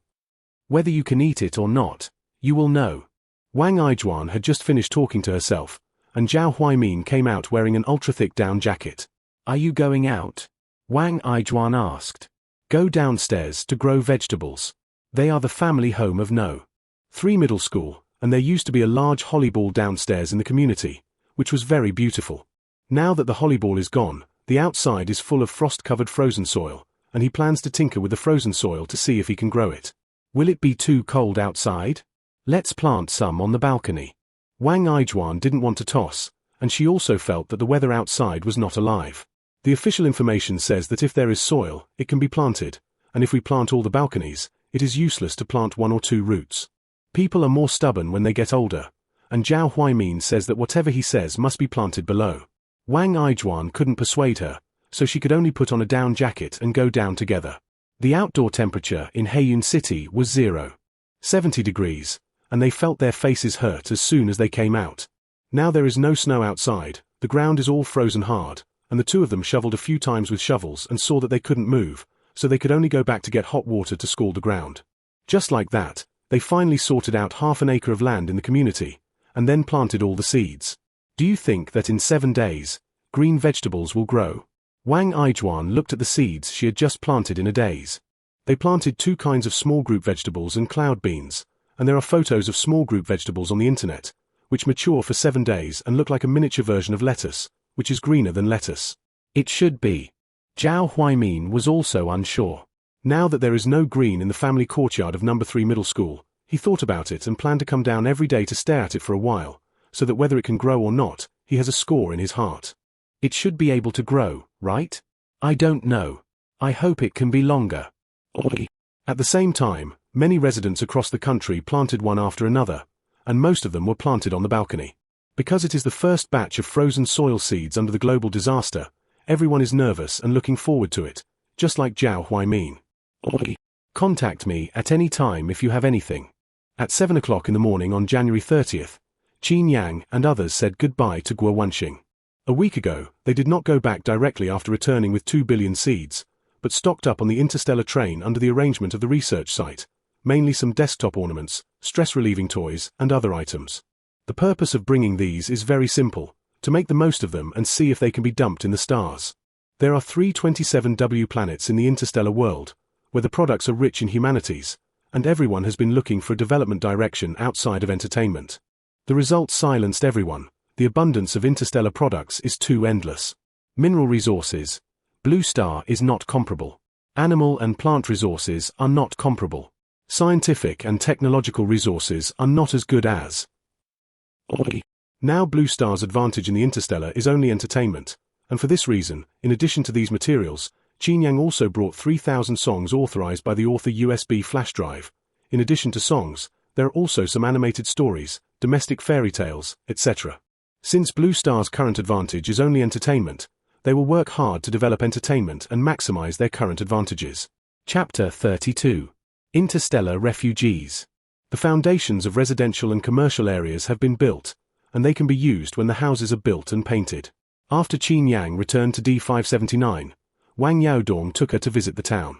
Whether you can eat it or not, you will know. Wang Aijuan had just finished talking to herself, and Zhao Huimin came out wearing an ultra-thick down jacket. Are you going out? Wang Aijuan asked. Go downstairs to grow vegetables. They are the family home of No. 3 Middle School, and there used to be a large holly-ball downstairs in the community, which was very beautiful. Now that the holly-ball is gone, the outside is full of frost-covered frozen soil, and he plans to tinker with the frozen soil to see if he can grow it. Will it be too cold outside? Let's plant some on the balcony. Wang Aijuan didn't want to toss, and she also felt that the weather outside was not alive. The official information says that if there is soil, it can be planted, and if we plant all the balconies, it is useless to plant 1 or 2 roots. People are more stubborn when they get older, and Zhao Huimin says that whatever he says must be planted below. Wang Aijuan couldn't persuade her, so she could only put on a down jacket and go down together. The outdoor temperature in Heiyun City was 0.70 degrees, and they felt their faces hurt as soon as they came out. Now there is no snow outside, the ground is all frozen hard, and the 2 of them shoveled a few times with shovels and saw that they couldn't move, so they could only go back to get hot water to scald the ground. Just like that, they finally sorted out half an acre of land in the community, and then planted all the seeds. Do you think that in 7 days, green vegetables will grow? Wang Aijuan looked at the seeds she had just planted in a daze. They planted 2 kinds of small group vegetables and cloud beans, and there are photos of small group vegetables on the internet, which mature for 7 days and look like a miniature version of lettuce, which is greener than lettuce. It should be. Zhao Huimin was also unsure. Now that there is no green in the family courtyard of No. 3 Middle School, he thought about it and planned to come down every day to stare at it for a while, so that whether it can grow or not, he has a score in his heart. It should be able to grow, right? I don't know. I hope it can be longer. Oi. At the same time, many residents across the country planted one after another, and most of them were planted on the balcony. Because it is the first batch of frozen soil seeds under the global disaster, everyone is nervous and looking forward to it, just like Zhao Huimin. Oi. Contact me at any time if you have anything. At 7 o'clock in the morning on January 30th, Qin Yang and others said goodbye to Guo Wenxing. A week ago, they did not go back directly after returning with 2 billion seeds, but stocked up on the interstellar train under the arrangement of the research site, mainly some desktop ornaments, stress-relieving toys, and other items. The purpose of bringing these is very simple, to make the most of them and see if they can be dumped in the stars. There are 327W planets in the interstellar world, where the products are rich in humanities, and everyone has been looking for a development direction outside of entertainment. The results silenced everyone. The abundance of interstellar products is too endless. Mineral resources. Blue Star is not comparable. Animal and plant resources are not comparable. Scientific and technological resources are not as good as. Now Blue Star's advantage in the interstellar is only entertainment, and for this reason, in addition to these materials, Qin also brought 3,000 songs authorized by the author USB flash drive. In addition to songs, there are also some animated stories, domestic fairy tales, etc. Since Blue Star's current advantage is only entertainment, they will work hard to develop entertainment and maximize their current advantages. Chapter 32. Interstellar Refugees. The foundations of residential and commercial areas have been built, and they can be used when the houses are built and painted. After Qin Yang returned to D579, Wang Yaodong took her to visit the town.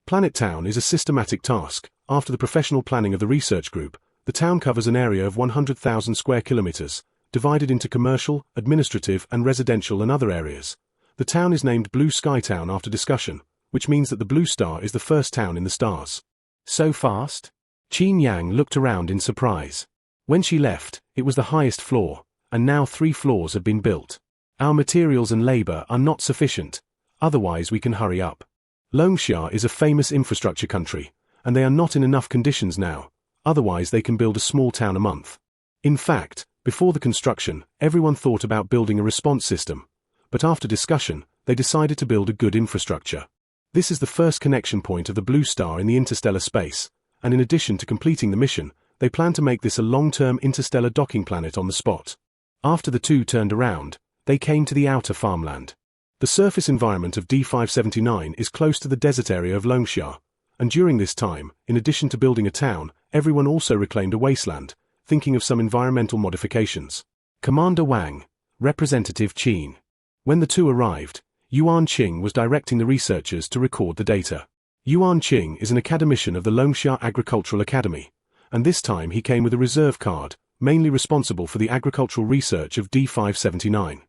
Planet Town is a systematic task. After the professional planning of the research group, the town covers an area of 100,000 square kilometers, divided into commercial, administrative, and residential and other areas. The town is named Blue Sky Town after discussion, which means that the Blue Star is the first town in the stars. So fast? Qin Yang looked around in surprise. When she left, it was the highest floor, and now 3 floors have been built. Our materials and labor are not sufficient, otherwise we can hurry up. Longsha is a famous infrastructure country, and they are not in enough conditions now, otherwise they can build a small town a month. In fact, before the construction, everyone thought about building a response system, but after discussion, they decided to build a good infrastructure. This is the first connection point of the Blue Star in the interstellar space, and in addition to completing the mission, they plan to make this a long-term interstellar docking planet on the spot. After the two turned around, they came to the outer farmland. The surface environment of D579 is close to the desert area of Longsha, and during this time, in addition to building a town, everyone also reclaimed a wasteland, thinking of some environmental modifications. Commander Wang, Representative Qin. When the two arrived, Yuan Qing was directing the researchers to record the data. Yuan Qing is an academician of the Longsha Agricultural Academy, and this time he came with a reserve card, mainly responsible for the agricultural research of D579.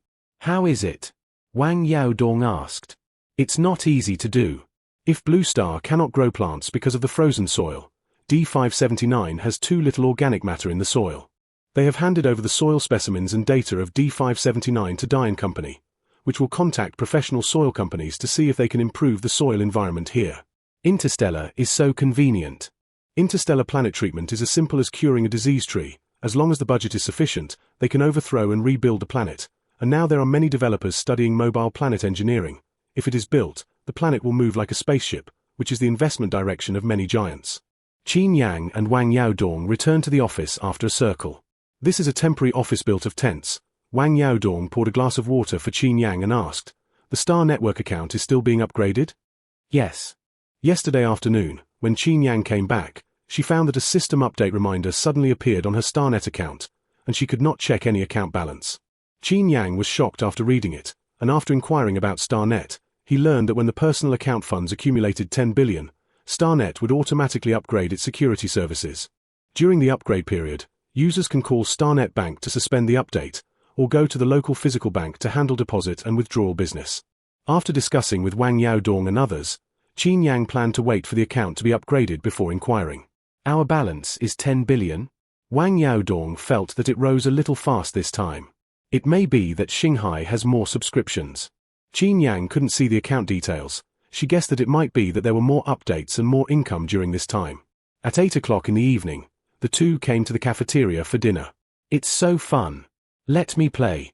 How is it? Wang Yaodong asked. It's not easy to do. If Blue Star cannot grow plants because of the frozen soil, D579 has too little organic matter in the soil. They have handed over the soil specimens and data of D579 to Dye & Company, which will contact professional soil companies to see if they can improve the soil environment here. Interstellar is so convenient. Interstellar planet treatment is as simple as curing a disease tree. As long as the budget is sufficient, they can overthrow and rebuild the planet, and now there are many developers studying mobile planet engineering. If it is built, the planet will move like a spaceship, which is the investment direction of many giants. Qin Yang and Wang Yaodong returned to the office after a circle. This is a temporary office built of tents. Wang Yaodong poured a glass of water for Qin Yang and asked, "The Star Network account is still being upgraded?" "Yes." Yesterday afternoon, when Qin Yang came back, she found that a system update reminder suddenly appeared on her StarNet account, and she could not check any account balance. Qin Yang was shocked after reading it, and after inquiring about StarNet, he learned that when the personal account funds accumulated 10 billion, StarNet would automatically upgrade its security services. During the upgrade period, users can call StarNet Bank to suspend the update, or go to the local physical bank to handle deposit and withdrawal business. After discussing with Wang Yaodong and others, Qin Yang planned to wait for the account to be upgraded before inquiring. Our balance is 10 billion? Wang Yaodong felt that it rose a little fast this time. It may be that Xinghai has more subscriptions. Qin Yang couldn't see the account details. She guessed that it might be that there were more updates and more income during this time. At 8 o'clock in the evening, the two came to the cafeteria for dinner. It's so fun. Let me play.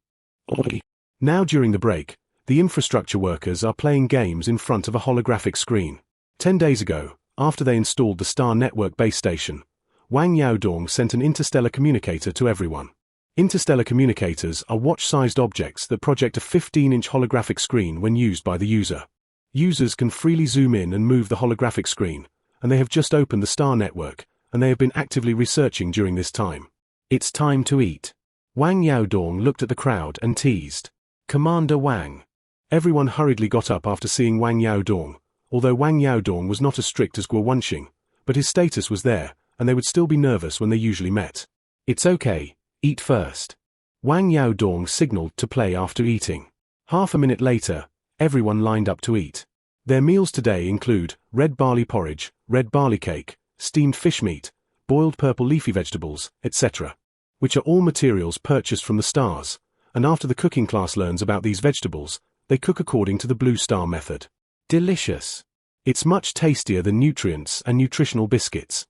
Now during the break, the infrastructure workers are playing games in front of a holographic screen. 10 days ago, after they installed the Star Network base station, Wang Yaodong sent an interstellar communicator to everyone. Interstellar communicators are watch-sized objects that project a 15-inch holographic screen when used by the user. Users can freely zoom in and move the holographic screen, and they have just opened the Star Network, and they have been actively researching during this time. It's time to eat. Wang Yaodong looked at the crowd and teased, "Commander Wang." Everyone hurriedly got up after seeing Wang Yaodong, although Wang Yaodong was not as strict as Guo Wenxing, but his status was there, and they would still be nervous when they usually met. "It's okay, eat first." Wang Yaodong signaled to play after eating. Half a minute later, Everyone lined up to eat. Their meals today include red barley porridge, red barley cake, steamed fish meat, boiled purple leafy vegetables, etc., which are all materials purchased from the stars, and after the cooking class learns about these vegetables, they cook according to the Blue Star method. Delicious. It's much tastier than nutrients and nutritional biscuits.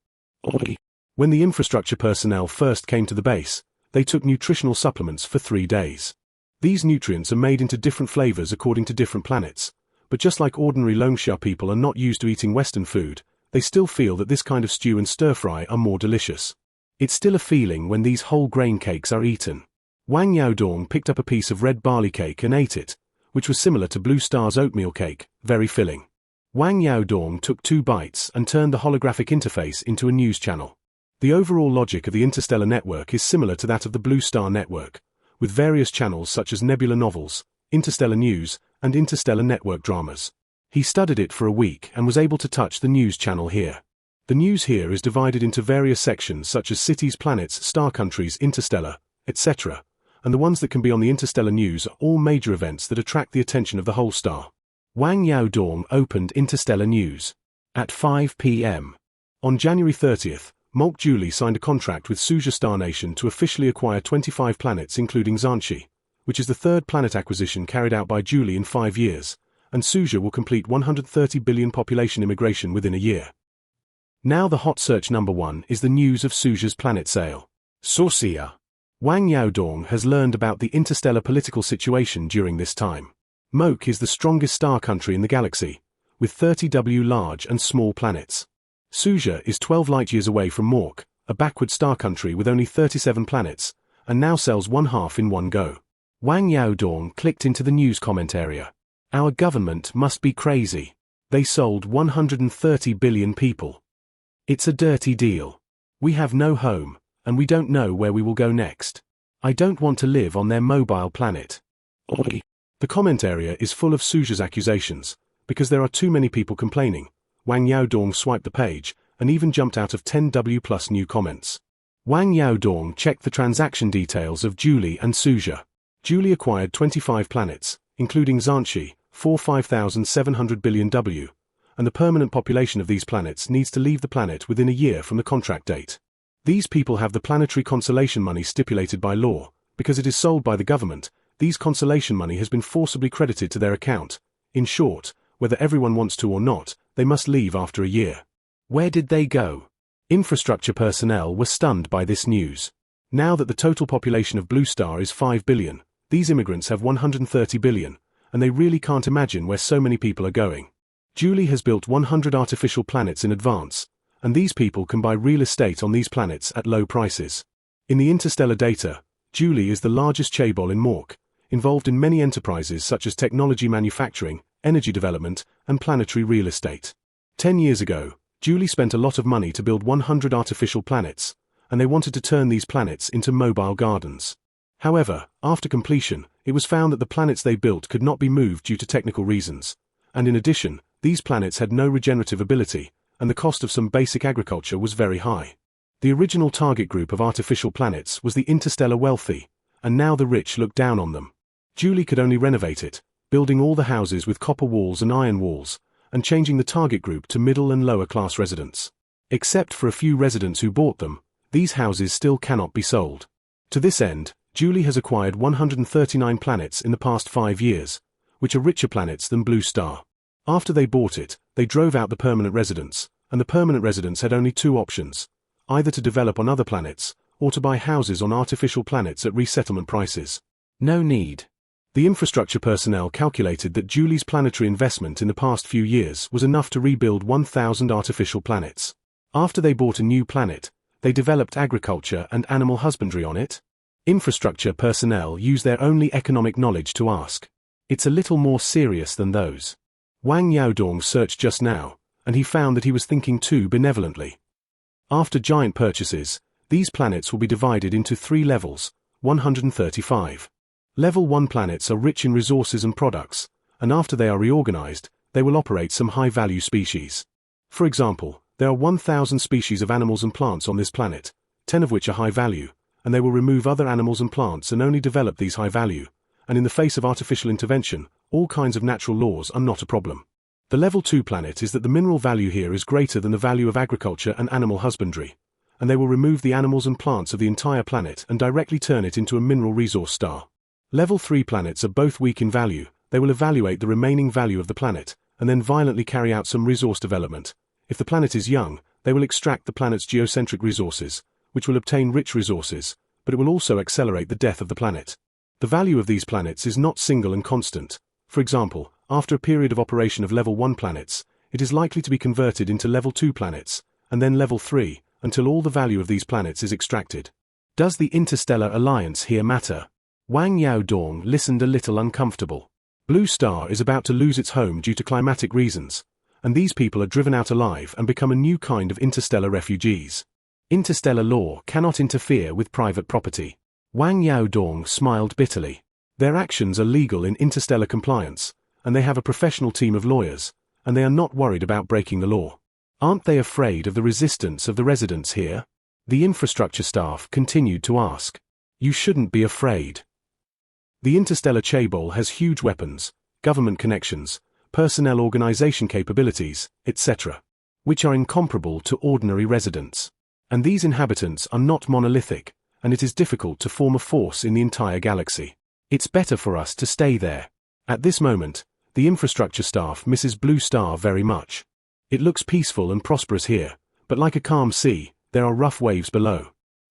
When the infrastructure personnel first came to the base, they took nutritional supplements for 3 days. These nutrients are made into different flavors according to different planets, but just like ordinary Longsha people are not used to eating Western food, they still feel that this kind of stew and stir-fry are more delicious. It's still a feeling when these whole grain cakes are eaten. Wang Yaodong picked up a piece of red barley cake and ate it, which was similar to Blue Star's oatmeal cake, very filling. Wang Yaodong took 2 bites and turned the holographic interface into a news channel. The overall logic of the interstellar network is similar to that of the Blue Star network, with various channels such as Nebula Novels, Interstellar News, and Interstellar Network Dramas. He studied it for a week and was able to touch the news channel here. The news here is divided into various sections such as cities, planets, star countries, interstellar, etc., and the ones that can be on the interstellar news are all major events that attract the attention of the whole star. Wang Yaodong opened Interstellar News at 5 p.m. On January 30th, Molk Julie signed a contract with Suja Star Nation to officially acquire 25 planets including Zanshi, which is the 3rd planet acquisition carried out by Julie in 5 years, and Suja will complete 130 billion population immigration within a year. Now the hot search number 1 is the news of Suja's planet sale. Sorcia. Wang Yaodong has learned about the interstellar political situation during this time. Molk is the strongest star country in the galaxy, with 30 large and small planets. Suja is 12 light-years away from Mork, a backward star country with only 37 planets, and now sells 1/2 in one go. Wang Yaodong clicked into the news comment area. Our government must be crazy. They sold 130 billion people. It's a dirty deal. We have no home, and we don't know where we will go next. I don't want to live on their mobile planet. The comment area is full of Suja's accusations, because there are too many people complaining. Wang Yaodong swiped the page, and even jumped out of 10W plus new comments. Wang Yaodong checked the transaction details of Julie and Suja. Julie acquired 25 planets, including Zanshi, for 5,700 billion W, and the permanent population of these planets needs to leave the planet within a year from the contract date. These people have the planetary consolation money stipulated by law, because it is sold by the government. These consolation money has been forcibly credited to their account. In short, whether everyone wants to or not, they must leave after a year. Where did they go? Infrastructure personnel were stunned by this news. Now that the total population of Blue Star is 5 billion, these immigrants have 130 billion, and they really can't imagine where so many people are going. Julie has built 100 artificial planets in advance, and these people can buy real estate on these planets at low prices. In the interstellar data, Julie is the largest chaebol in Mork, involved in many enterprises such as technology manufacturing, energy development, and planetary real estate. 10 years ago, Julie spent a lot of money to build 100 artificial planets, and they wanted to turn these planets into mobile gardens. However, after completion, it was found that the planets they built could not be moved due to technical reasons, and in addition, these planets had no regenerative ability, and the cost of some basic agriculture was very high. The original target group of artificial planets was the interstellar wealthy, and now the rich look down on them. Julie could only renovate it, building all the houses with copper walls and iron walls, and changing the target group to middle and lower class residents. Except for a few residents who bought them, these houses still cannot be sold. To this end, Julie has acquired 139 planets in the past 5 years, which are richer planets than Blue Star. After they bought it, they drove out the permanent residents, and the permanent residents had only 2 options, either to develop on other planets, or to buy houses on artificial planets at resettlement prices. No need. The infrastructure personnel calculated that Julie's planetary investment in the past few years was enough to rebuild 1,000 artificial planets. After they bought a new planet, they developed agriculture and animal husbandry on it. Infrastructure personnel use their only economic knowledge to ask. It's a little more serious than those. Wang Yaodong searched just now, and he found that he was thinking too benevolently. After giant purchases, these planets will be divided into 3 levels, 135. Level 1 planets are rich in resources and products, and after they are reorganized, they will operate some high-value species. For example, there are 1,000 species of animals and plants on this planet, 10 of which are high value, and they will remove other animals and plants and only develop these high value, and in the face of artificial intervention, all kinds of natural laws are not a problem. The level 2 planet is that the mineral value here is greater than the value of agriculture and animal husbandry, and they will remove the animals and plants of the entire planet and directly turn it into a mineral resource star. Level 3 planets are both weak in value. They will evaluate the remaining value of the planet, and then violently carry out some resource development. If the planet is young, they will extract the planet's geocentric resources, which will obtain rich resources, but it will also accelerate the death of the planet. The value of these planets is not single and constant. For example, after a period of operation of level 1 planets, it is likely to be converted into level 2 planets, and then level 3, until all the value of these planets is extracted. Does the interstellar alliance here matter? Wang Yaodong listened a little uncomfortable. Blue Star is about to lose its home due to climatic reasons, and these people are driven out alive and become a new kind of interstellar refugees. Interstellar law cannot interfere with private property. Wang Yaodong smiled bitterly. Their actions are legal in interstellar compliance, and they have a professional team of lawyers, and they are not worried about breaking the law. Aren't they afraid of the resistance of the residents here? The infrastructure staff continued to ask. You shouldn't be afraid. The interstellar chaebol has huge weapons, government connections, personnel organization capabilities, etc., which are incomparable to ordinary residents. And these inhabitants are not monolithic, and it is difficult to form a force in the entire galaxy. It's better for us to stay there. At this moment, the infrastructure staff misses Blue Star very much. It looks peaceful and prosperous here, but like a calm sea, there are rough waves below.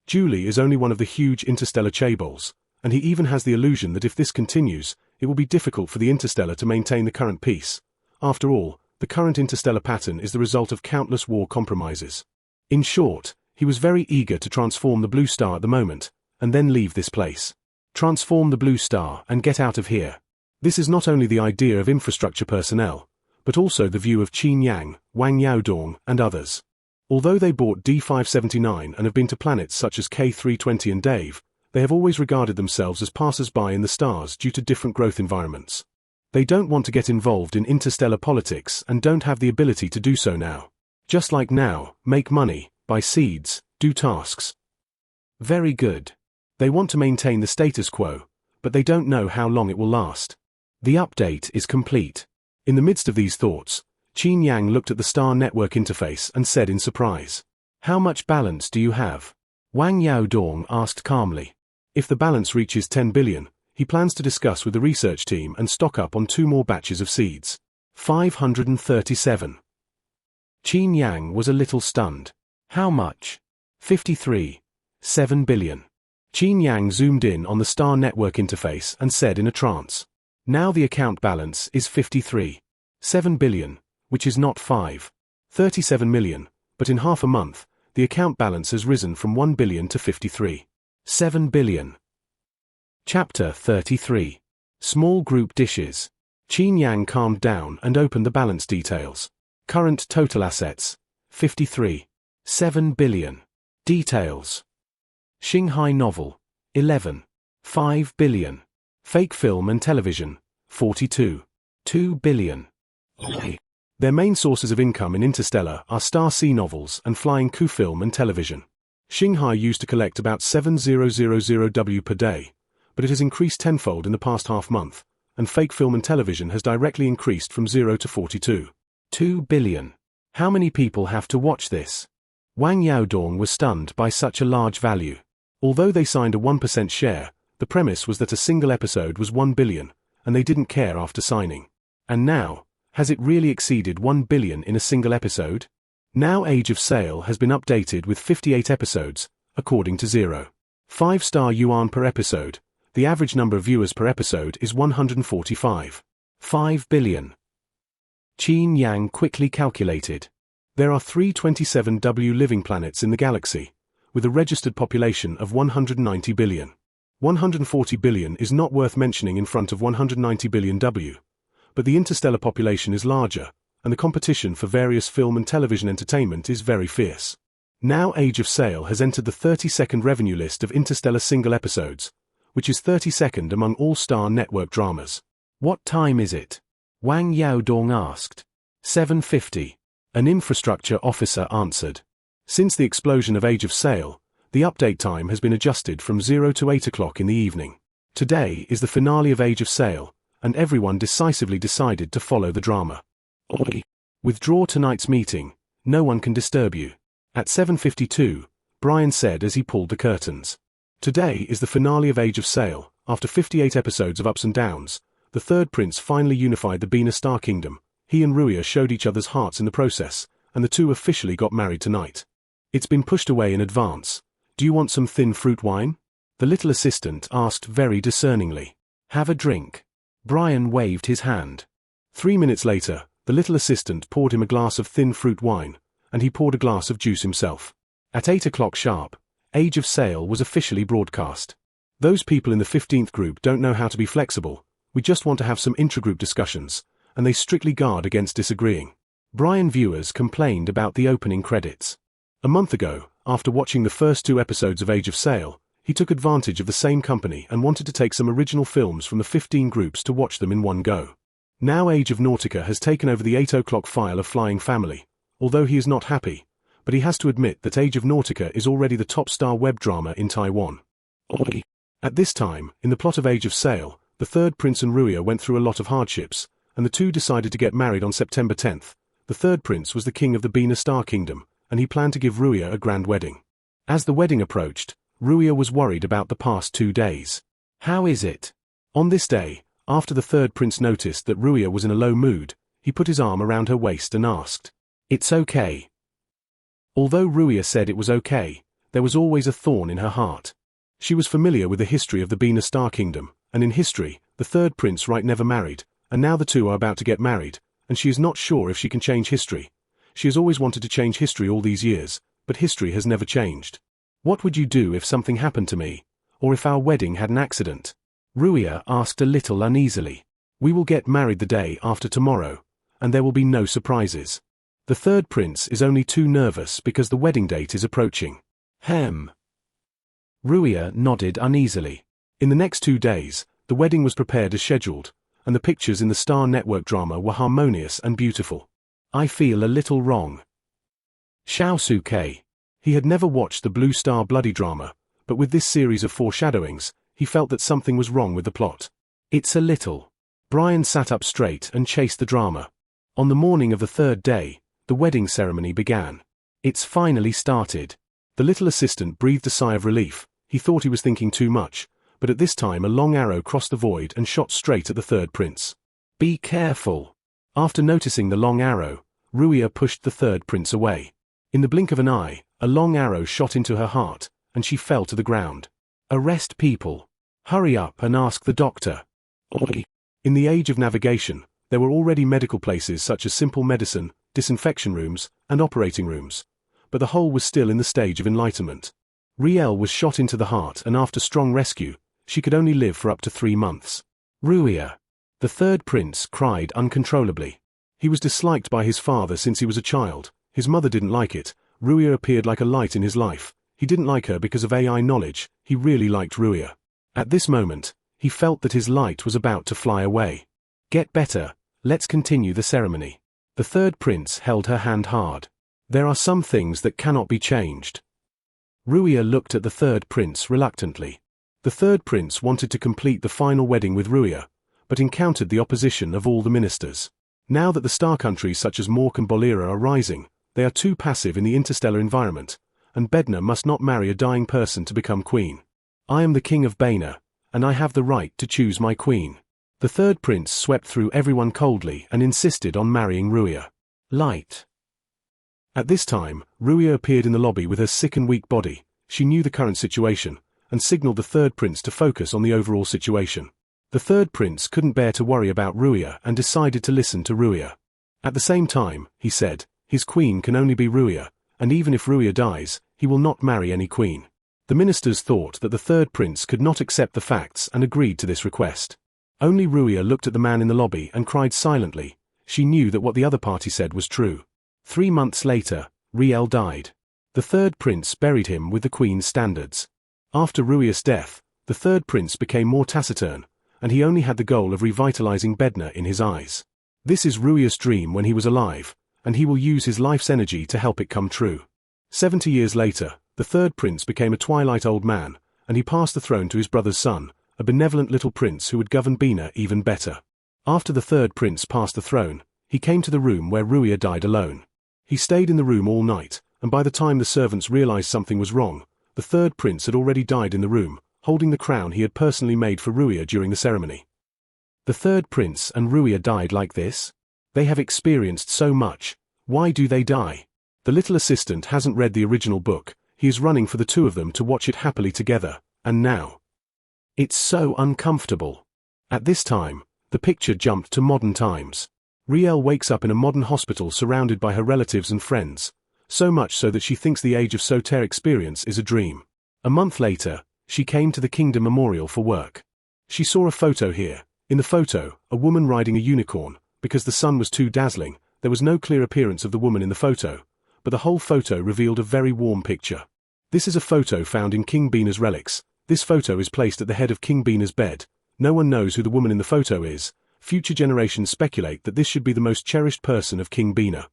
Julie is only one of the huge interstellar chaebols, and he even has the illusion that if this continues, it will be difficult for the interstellar to maintain the current peace. After all, the current interstellar pattern is the result of countless war compromises. In short, he was very eager to transform the Blue Star at the moment, and then leave this place. Transform the Blue Star and get out of here. This is not only the idea of infrastructure personnel, but also the view of Qin Yang, Wang Yaodong, and others. Although they bought D579 and have been to planets such as K320 and Dave, they have always regarded themselves as passers-by in the stars due to different growth environments. They don't want to get involved in interstellar politics and don't have the ability to do so now. Just like now, make money, buy seeds, do tasks. Very good. They want to maintain the status quo, but they don't know how long it will last. The update is complete. In the midst of these thoughts, Qin Yang looked at the star network interface and said in surprise, "How much balance do you have?" Wang Yaodong asked calmly. If the balance reaches 10 billion, he plans to discuss with the research team and stock up on 2 more batches of seeds. 537. Qin Yang was a little stunned. How much? 53.7 billion. Qin Yang zoomed in on the star network interface and said in a trance, "Now the account balance is 53.7 billion, which is not 5.37 million, but in half a month, the account balance has risen from 1 billion to 53.7 billion. Chapter 33. Small Group Dishes. Qin Yang calmed down and opened the balance details. Current total assets, 53.7 billion. Details. Shanghai novel, 11.5 billion. Fake film and television, 42.2 billion. Their main sources of income in Interstellar are Star Sea novels and Flying Coup film and television. Shanghai used to collect about 7,000 W per day, but it has increased tenfold in the past half month, and fake film and television has directly increased from 0 to 42.2 billion. How many people have to watch this? Wang Yaodong was stunned by such a large value. Although they signed a 1% share, the premise was that a single episode was 1 billion, and they didn't care after signing. And now, has it really exceeded 1 billion in a single episode? Now Age of Sail has been updated with 58 episodes, according to 0.5 yuan per episode. The average number of viewers per episode is 145.5 billion. Qin Yang quickly calculated. There are 327 living planets in the galaxy, with a registered population of 190 billion. 140 billion is not worth mentioning in front of 190 billion W, but the interstellar population is larger, and the competition for various film and television entertainment is very fierce. Now Age of Sail has entered the 32nd revenue list of interstellar single episodes, which is 32nd among all Star Network dramas. What time is it? Wang Yaodong asked. 7:50. An infrastructure officer answered. Since the explosion of Age of Sail, the update time has been adjusted from 0 to 8 o'clock in the evening. Today is the finale of Age of Sail, and everyone decisively decided to follow the drama. Withdraw tonight's meeting, no one can disturb you. At 7:52, Brian said as he pulled the curtains. Today is the finale of Age of Sail. After 58 episodes of ups and downs, the third prince finally unified the Bina Star Kingdom. He and Ruya showed each other's hearts in the process, and the two officially got married tonight. It's been pushed away in advance. Do you want some thin fruit wine? The little assistant asked very discerningly. Have a drink. Brian waved his hand. 3 minutes later, the little assistant poured him a glass of thin fruit wine, and he poured a glass of juice himself. At 8 o'clock sharp, Age of Sail was officially broadcast. Those people in the 15th group don't know how to be flexible. We just want to have some intragroup discussions, and they strictly guard against disagreeing. Brian viewers complained about the opening credits. A month ago, after watching the first 2 episodes of Age of Sail, he took advantage of the same company and wanted to take some original films from the 15 groups to watch them in one go. Now Age of Nautica has taken over the 8 o'clock file of Flying Family, although he is not happy, but he has to admit that Age of Nautica is already the top star web drama in Taiwan. At this time, in the plot of Age of Sail, the third prince and Ruya went through a lot of hardships, and the two decided to get married on September 10th. The third prince was the king of the Bina Star Kingdom, and he planned to give Ruya a grand wedding. As the wedding approached, Ruya was worried about the past 2 days. How is it? On this day, after the third prince noticed that Ruya was in a low mood, he put his arm around her waist and asked, "It's okay." Although Ruya said it was okay, there was always a thorn in her heart. She was familiar with the history of the Bina Star Kingdom, and in history, the third prince never married, and now the two are about to get married, and she is not sure if she can change history. She has always wanted to change history all these years, but history has never changed. What would you do if something happened to me, or if our wedding had an accident? Ruya asked a little uneasily. We will get married the day after tomorrow, and there will be no surprises. The third prince is only too nervous because the wedding date is approaching. Ruya nodded uneasily. In the next 2 days, the wedding was prepared as scheduled, and the pictures in the Star Network drama were harmonious and beautiful. I feel a little wrong. Xiaosuke. He had never watched the Blue Star bloody drama, but with this series of foreshadowings, he felt that something was wrong with the plot. It's a little. Brian sat up straight and chased the drama. On the morning of the third day, the wedding ceremony began. It's finally started. The little assistant breathed a sigh of relief. He thought he was thinking too much, but at this time a long arrow crossed the void and shot straight at the third prince. Be careful. After noticing the long arrow, Ruya pushed the third prince away. In the blink of an eye, a long arrow shot into her heart, and she fell to the ground. Arrest people. Hurry up and ask the doctor. In the age of navigation, there were already medical places such as simple medicine, disinfection rooms, and operating rooms, but the whole was still in the stage of enlightenment. Riel was shot into the heart, and after strong rescue, she could only live for up to 3 months. Ruya. The third prince cried uncontrollably. He was disliked by his father since he was a child. His mother didn't like it. Ruya appeared like a light in his life. He didn't like her because of AI knowledge. He really liked Ruya. At this moment, he felt that his light was about to fly away. Get better. Let's continue the ceremony. The third prince held her hand hard. There are some things that cannot be changed. Ruya looked at the third prince reluctantly. The third prince wanted to complete the final wedding with Ruya, but encountered the opposition of all the ministers. Now that the star countries such as Mork and Bolira are rising, they are too passive in the interstellar environment, and Bedna must not marry a dying person to become queen. I am the king of Bena, and I have the right to choose my queen. The third prince swept through everyone coldly and insisted on marrying Ruya. Light. At this time, Ruya appeared in the lobby with her sick and weak body. She knew the current situation, and signaled the third prince to focus on the overall situation. The third prince couldn't bear to worry about Ruya and decided to listen to Ruya. At the same time, he said, his queen can only be Ruya, and even if Ruya dies, he will not marry any queen. The ministers thought that the third prince could not accept the facts and agreed to this request. Only Ruya looked at the man in the lobby and cried silently. She knew that what the other party said was true. 3 months later, Riel died. The third prince buried him with the queen's standards. After Ruya's death, the third prince became more taciturn, and he only had the goal of revitalizing Bedna in his eyes. This is Ruya's dream when he was alive, and he will use his life's energy to help it come true. 70 years later, the third prince became a twilight old man, and he passed the throne to his brother's son, a benevolent little prince who would govern Bina even better. After the third prince passed the throne, he came to the room where Ruia died alone. He stayed in the room all night, and by the time the servants realized something was wrong, the third prince had already died in the room, holding the crown he had personally made for Ruia during the ceremony. The third prince and Ruia died like this? They have experienced so much. Why do they die? The little assistant hasn't read the original book. He is running for the two of them to watch it happily together, and now. It's so uncomfortable. At this time, the picture jumped to modern times. Riel wakes up in a modern hospital surrounded by her relatives and friends, so much so that she thinks the Age of Soter experience is a dream. A month later, she came to the Kingdom Memorial for work. She saw a photo here. In the photo, a woman riding a unicorn. Because the sun was too dazzling, there was no clear appearance of the woman in the photo, but the whole photo revealed a very warm picture. This is a photo found in King Bina's relics. This photo is placed at the head of King Bina's bed. No one knows who the woman in the photo is. Future generations speculate that this should be the most cherished person of King Bina.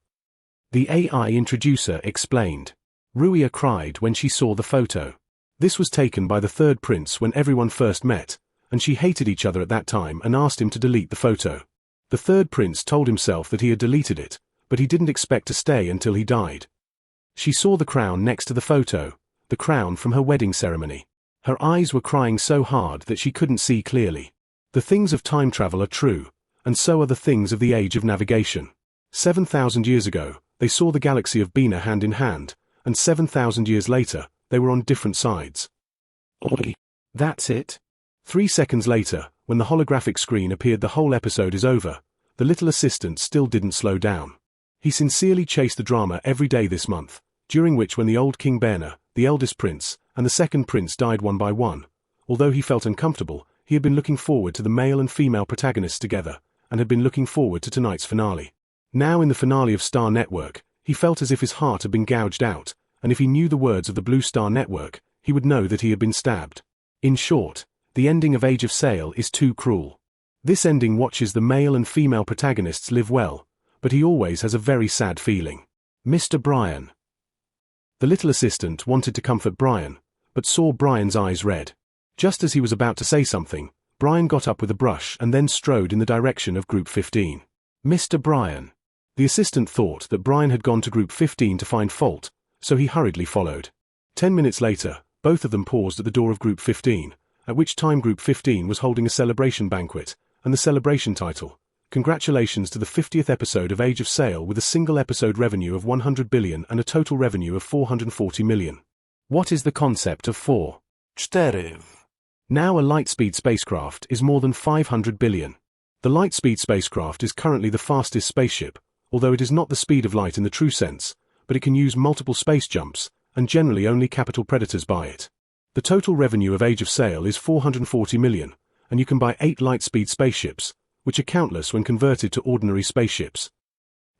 The AI introducer explained. Ruia cried when she saw the photo. This was taken by the third prince when everyone first met, and she hated each other at that time and asked him to delete the photo. The third prince told himself that he had deleted it, but he didn't expect to stay until he died. She saw the crown next to the photo, the crown from her wedding ceremony. Her eyes were crying so hard that she couldn't see clearly. The things of time travel are true, and so are the things of the age of navigation. 7,000 years ago, they saw the galaxy of Bina hand in hand, and 7,000 years later, they were on different sides. That's it? 3 seconds later, when the holographic screen appeared the whole episode is over, the little assistant still didn't slow down. He sincerely chased the drama every day this month, during which when the old King Berna, the eldest prince, and the second prince died one by one. Although he felt uncomfortable, he had been looking forward to the male and female protagonists together, and had been looking forward to tonight's finale. Now in the finale of Star Network, he felt as if his heart had been gouged out, and if he knew the words of the Blue Star Network, he would know that he had been stabbed. In short, the ending of Age of Sail is too cruel. This ending watches the male and female protagonists live well, but he always has a very sad feeling. Mr. Brian. The little assistant wanted to comfort Brian, but saw Brian's eyes red. Just as he was about to say something, Brian got up with a brush and then strode in the direction of Group 15. Mr. Brian. The assistant thought that Brian had gone to Group 15 to find fault, so he hurriedly followed. 10 minutes later, both of them paused at the door of Group 15, at which time Group 15 was holding a celebration banquet, and the celebration title, Congratulations to the 50th episode of Age of Sail with a single episode revenue of 100 billion and a total revenue of 440 million. What is the concept of 4? 4. Now a Lightspeed spacecraft is more than 500 billion. The Lightspeed spacecraft is currently the fastest spaceship, although it is not the speed of light in the true sense, but it can use multiple space jumps, and generally only capital predators buy it. The total revenue of Age of Sail is 440 million, and you can buy 8 Lightspeed spaceships, which are countless when converted to ordinary spaceships.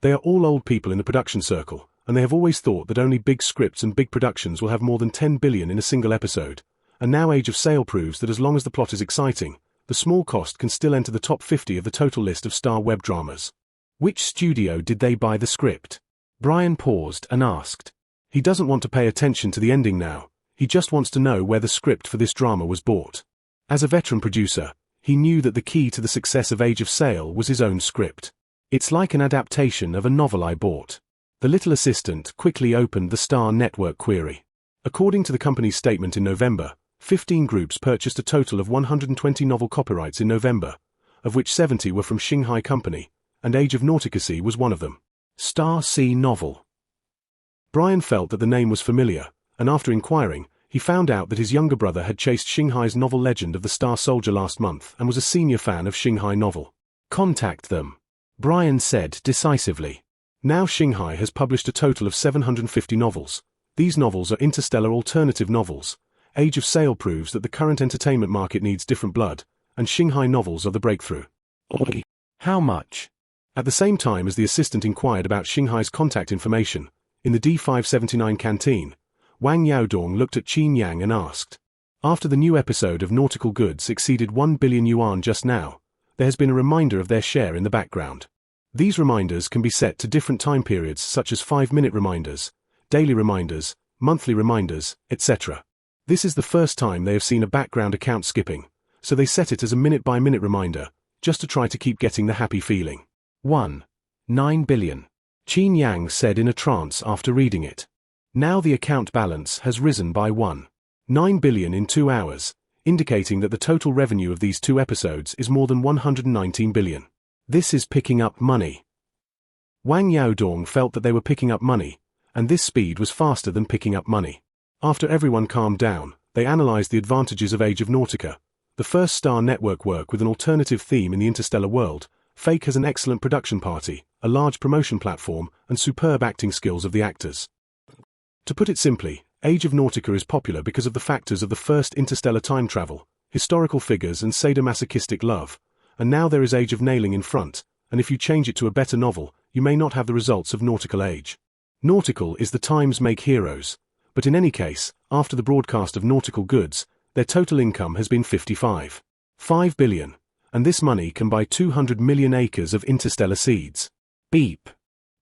They are all old people in the production circle, and they have always thought that only big scripts and big productions will have more than 10 billion in a single episode, and now Age of Sail proves that as long as the plot is exciting, the small cost can still enter the top 50 of the total list of star web dramas. Which studio did they buy the script? Brian paused and asked. He doesn't want to pay attention to the ending now, he just wants to know where the script for this drama was bought. As a veteran producer, he knew that the key to the success of Age of Sail was his own script. It's like an adaptation of a novel I bought. The little assistant quickly opened the Star Network query. According to the company's statement in November, 15 groups purchased a total of 120 novel copyrights in November, of which 70 were from Shanghai Company, and Age of Nauticacy was one of them. Star Sea Novel. Brian felt that the name was familiar, and after inquiring, he found out that his younger brother had chased Shanghai's novel Legend of the Star Soldier last month and was a senior fan of Shanghai novel. Contact them, Brian said decisively. Now Shanghai has published a total of 750 novels. These novels are interstellar alternative novels. Age of Sail proves that the current entertainment market needs different blood, and Shanghai novels are the breakthrough. How much? At the same time as the assistant inquired about Shanghai's contact information, in the D579 canteen, Wang Yaodong looked at Qin Yang and asked. After the new episode of Nautical Goods exceeded 1 billion yuan just now, there has been a reminder of their share in the background. These reminders can be set to different time periods such as 5-minute reminders, daily reminders, monthly reminders, etc. This is the first time they have seen a background account skipping, so they set it as a minute-by-minute reminder. just to try to keep getting the happy feeling. 1.9 billion. Qin Yang said in a trance after reading it. Now the account balance has risen by 1.9 billion in 2 hours, indicating that the total revenue of these 2 episodes is more than 119 billion. This is picking up money. Wang Yaodong felt that they were picking up money, and this speed was faster than picking up money. After everyone calmed down, they analyzed the advantages of Age of Nautica. The first Star Network work with an alternative theme in the interstellar world. Fake has an excellent production party, a large promotion platform, and superb acting skills of the actors. To put it simply, Age of Nautica is popular because of the factors of the first interstellar time travel, historical figures and sadomasochistic love, and now there is Age of Nailing in front, and if you change it to a better novel, you may not have the results of Nautical Age. Nautical is the times make heroes, but in any case, after the broadcast of Nautical Goods, their total income has been 55 billion, and this money can buy 200 million acres of interstellar seeds. Beep.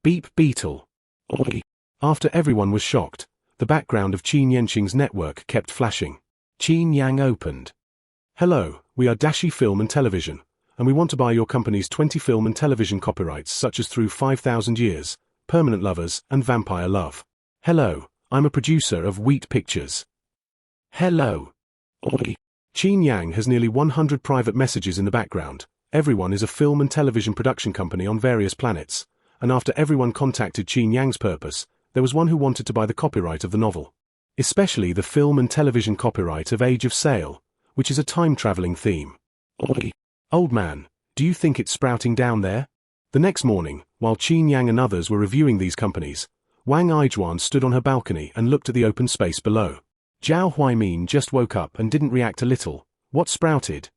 Beep beetle. After everyone was shocked, the background of Qin Yanqing's network kept flashing. Qin Yang opened. Hello, we are Dashi Film and Television, and we want to buy your company's 20 film and television copyrights such as Through 5,000 Years, Permanent Lovers, and Vampire Love. Hello, I'm a producer of Wheat Pictures. Hello. Qin Yang has nearly 100 private messages in the background. Everyone is a film and television production company on various planets, and after everyone contacted Qin Yang's purpose, there was one who wanted to buy the copyright of the novel. Especially the film and television copyright of Age of Sail, which is a time-traveling theme. Old man, do you think it's sprouting down there? The next morning, while Qin Yang and others were reviewing these companies, Wang Aijuan stood on her balcony and looked at the open space below. Zhao Huaimin just woke up and didn't react a little. What sprouted?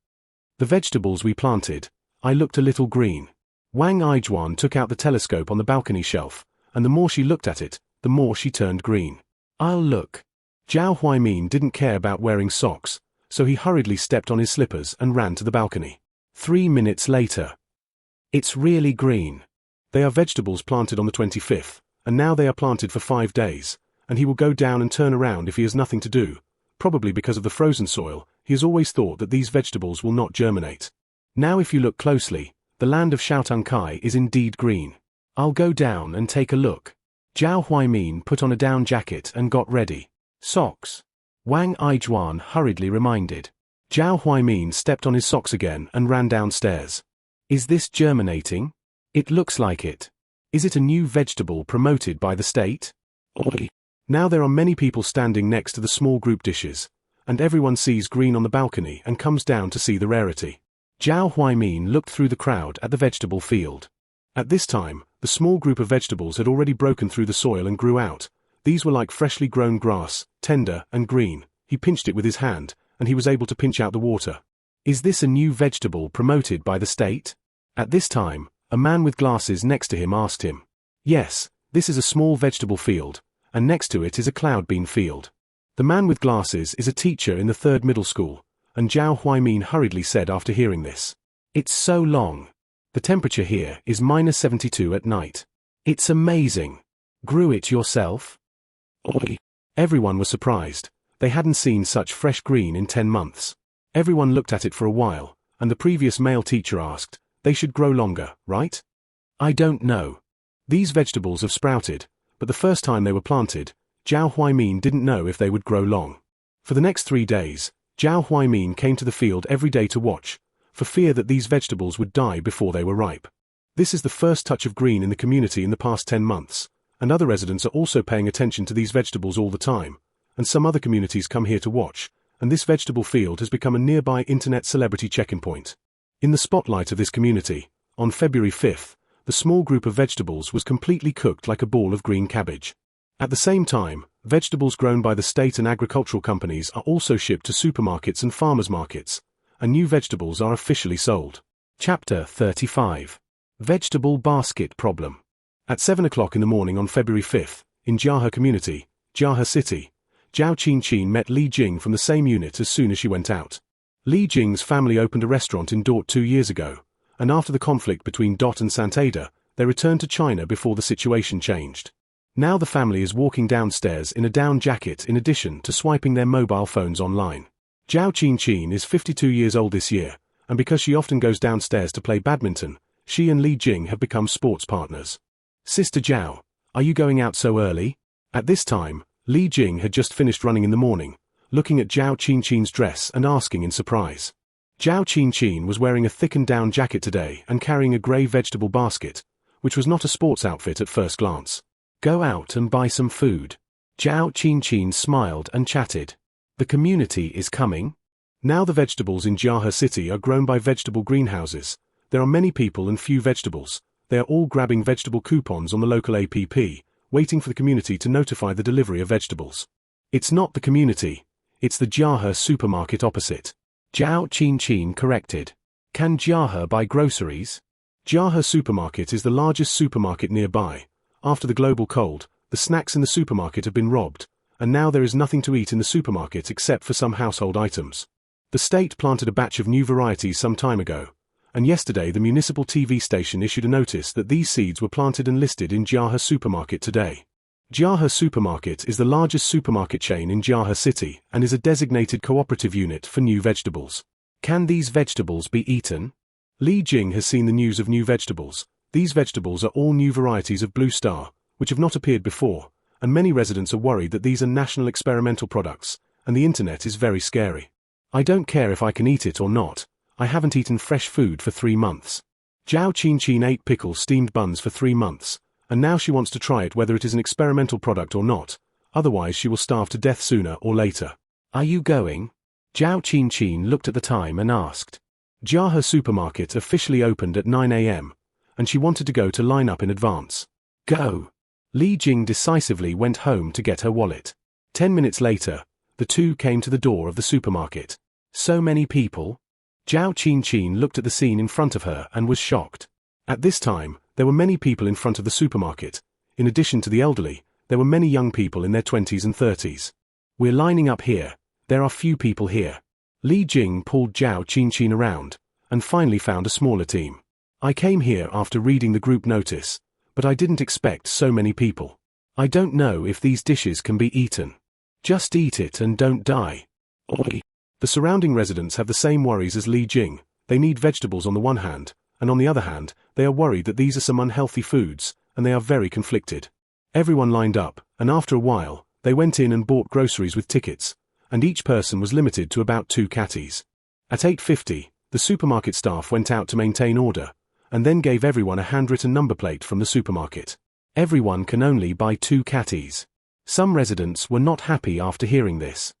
The vegetables we planted. I looked a little green. Wang Aijuan took out the telescope on the balcony shelf, and the more she looked at it, the more she turned green. I'll look. Zhao Huaimin didn't care about wearing socks, so he hurriedly stepped on his slippers and ran to the balcony. 3 minutes later. It's really green. They are vegetables planted on the 25th, and now they are planted for 5 days, and he will go down and turn around if he has nothing to do. Probably because of the frozen soil, he has always thought that these vegetables will not germinate. Now if you look closely, the land of Xiaotangkai is indeed green. I'll go down and take a look. Zhao Huaimin put on a down jacket and got ready. Socks. Wang Aijuan hurriedly reminded. Zhao Huaimin stepped on his socks again and ran downstairs. Is this germinating? It looks like it. Is it a new vegetable promoted by the state? Now there are many people standing next to the small group dishes, and everyone sees green on the balcony and comes down to see the rarity. Zhao Huaimin looked through the crowd at the vegetable field. At this time, the small group of vegetables had already broken through the soil and grew out. These were like freshly grown grass, tender and green. He pinched it with his hand, and he was able to pinch out the water. Is this a new vegetable promoted by the state? At this time, a man with glasses next to him asked him. Yes, this is a small vegetable field, and next to it is a cloud bean field. The man with glasses is a teacher in the 3rd middle school, and Zhao Huaimin hurriedly said after hearing this. It's so long. The temperature here is -72 at night. It's amazing. Grew it yourself? Everyone was surprised. They hadn't seen such fresh green in 10 months. Everyone looked at it for a while, and the previous male teacher asked, they should grow longer, right? I don't know. These vegetables have sprouted, but the first time they were planted, Zhao Huaimin didn't know if they would grow long. For the next 3 days, Zhao Huaimin came to the field every day to watch, for fear that these vegetables would die before they were ripe. This is the first touch of green in the community in the past 10 months, and other residents are also paying attention to these vegetables all the time, and some other communities come here to watch, and this vegetable field has become a nearby internet celebrity check-in point. In the spotlight of this community, on February 5th, the small group of vegetables was completely cooked like a ball of green cabbage. At the same time, vegetables grown by the state and agricultural companies are also shipped to supermarkets and farmers' markets, and new vegetables are officially sold. Chapter 35. Vegetable Basket Problem. At 7 o'clock in the morning on February 5th, in Jiahe Community, Jiahe City, Zhao Qinqin met Li Jing from the same unit as soon as she went out. Li Jing's family opened a restaurant in Dort 2 years ago, and after the conflict between Dot and Sant'Ada, they returned to China before the situation changed. Now the family is walking downstairs in a down jacket in addition to swiping their mobile phones online. Zhao Qinqin is 52 years old this year, and because she often goes downstairs to play badminton, she and Li Jing have become sports partners. "Sister Zhao, are you going out so early?" At this time, Li Jing had just finished running in the morning, looking at Zhao Qinqin's dress and asking in surprise. Zhao Qinqin was wearing a thickened down jacket today and carrying a grey vegetable basket, which was not a sports outfit at first glance. "Go out and buy some food." Zhao Qinqin smiled and chatted. "The community is coming." Now the vegetables in Jiahe City are grown by vegetable greenhouses. There are many people and few vegetables. They are all grabbing vegetable coupons on the local app, waiting for the community to notify the delivery of vegetables. It's not the community, it's the Jiahe supermarket opposite. Zhao Qinqin corrected. "Can Jiahe buy groceries?" Jiahe supermarket is the largest supermarket nearby. After the global cold, the snacks in the supermarket have been robbed, and now there is nothing to eat in the supermarket except for some household items. The state planted a batch of new varieties some time ago, and yesterday the municipal TV station issued a notice that these seeds were planted and listed in Jiahe supermarket today. Jiahe supermarket is the largest supermarket chain in Jiahe City and is a designated cooperative unit for new vegetables. "Can these vegetables be eaten?" Li Jing has seen the news of new vegetables. These vegetables are all new varieties of Blue Star, which have not appeared before, and many residents are worried that these are national experimental products, and the internet is very scary. "I don't care if I can eat it or not. I haven't eaten fresh food for 3 months." Zhao Qinqin ate pickle steamed buns for 3 months, and now she wants to try it whether it is an experimental product or not, otherwise she will starve to death sooner or later. "Are you going?" Zhao Qinqin looked at the time and asked. Jiahe supermarket officially opened at 9 a.m., and she wanted to go to line up in advance. "Go." Li Jing decisively went home to get her wallet. 10 minutes later, the two came to the door of the supermarket. "So many people?" Zhao Qinqin looked at the scene in front of her and was shocked. At this time, there were many people in front of the supermarket. In addition to the elderly, there were many young people in their 20s and 30s. "We're lining up here. There are few people here." Li Jing pulled Zhao Qinqin around, and finally found a smaller team. "I came here after reading the group notice, but I didn't expect so many people. I don't know if these dishes can be eaten." "Just eat it and don't die." Oi. The surrounding residents have the same worries as Li Jing. They need vegetables on the one hand, and on the other hand, they are worried that these are some unhealthy foods, and they are very conflicted. Everyone lined up, and after a while, they went in and bought groceries with tickets, and each person was limited to about 2 catties. At 8:50, the supermarket staff went out to maintain order, and then gave everyone a handwritten number plate from the supermarket. Everyone can only buy 2 catties. Some residents were not happy after hearing this.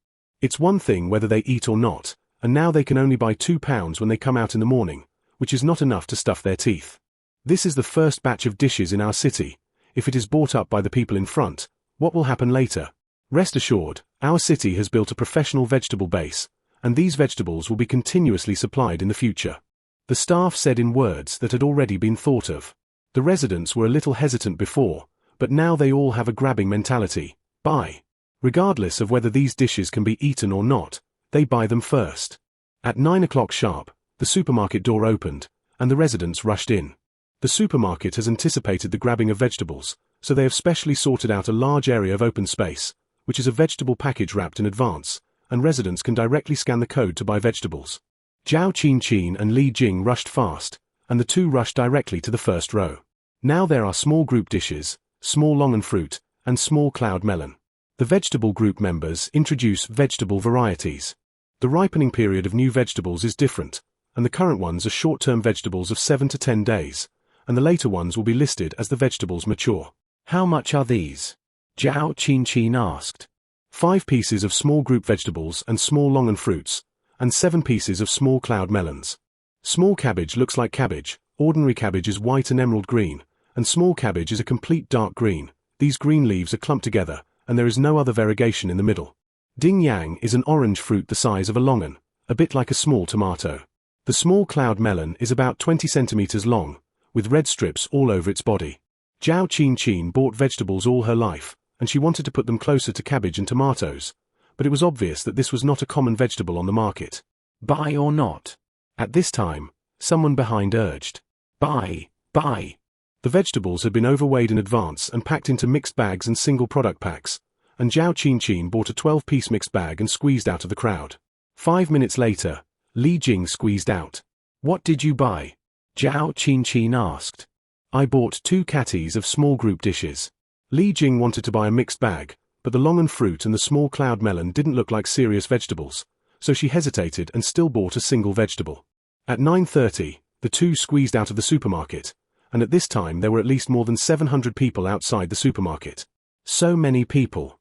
It's one thing whether they eat or not, and now they can only buy £2 when they come out in the morning, which is not enough to stuff their teeth. "This is the first batch of dishes in our city. If it is bought up by the people in front, what will happen later? Rest assured, our city has built a professional vegetable base, and these vegetables will be continuously supplied in the future." The staff said in words that had already been thought of. The residents were a little hesitant before, but now they all have a grabbing mentality. Buy. Regardless of whether these dishes can be eaten or not, they buy them first. At 9 o'clock sharp, the supermarket door opened, and the residents rushed in. The supermarket has anticipated the grabbing of vegetables, so they have specially sorted out a large area of open space, which is a vegetable package wrapped in advance, and residents can directly scan the code to buy vegetables. Zhao Qinqin and Li Jing rushed fast, and the two rushed directly to the first row. Now there are small group dishes, small longan fruit, and small cloud melon. The vegetable group members introduce vegetable varieties. The ripening period of new vegetables is different, and the current ones are short-term vegetables of 7 to 10 days, and the later ones will be listed as the vegetables mature. "How much are these?" Zhao Qinqin asked. 5 pieces of small group vegetables and small longan fruits, and 7 pieces of small cloud melons. Small cabbage looks like cabbage, ordinary cabbage is white and emerald green, and small cabbage is a complete dark green. These green leaves are clumped together, and there is no other variegation in the middle. Ding yang is an orange fruit the size of a longan, a bit like a small tomato. The small cloud melon is about 20 centimeters long, with red strips all over its body. Zhao Qinqin bought vegetables all her life, and she wanted to put them closer to cabbage and tomatoes, but it was obvious that this was not a common vegetable on the market. "Buy or not?" At this time, someone behind urged. "Buy, buy." The vegetables had been overweighed in advance and packed into mixed bags and single product packs, and Zhao Qinqin bought a 12-piece mixed bag and squeezed out of the crowd. 5 minutes later, Li Jing squeezed out. What did you buy? Zhao Qin asked. I bought 2 catties of small group dishes. Li Jing wanted to buy a mixed bag, but the longan fruit and the small cloud melon didn't look like serious vegetables, so she hesitated and still bought a single vegetable. At 9:30, the two squeezed out of the supermarket, and at this time there were at least more than 700 people outside the supermarket. So many people.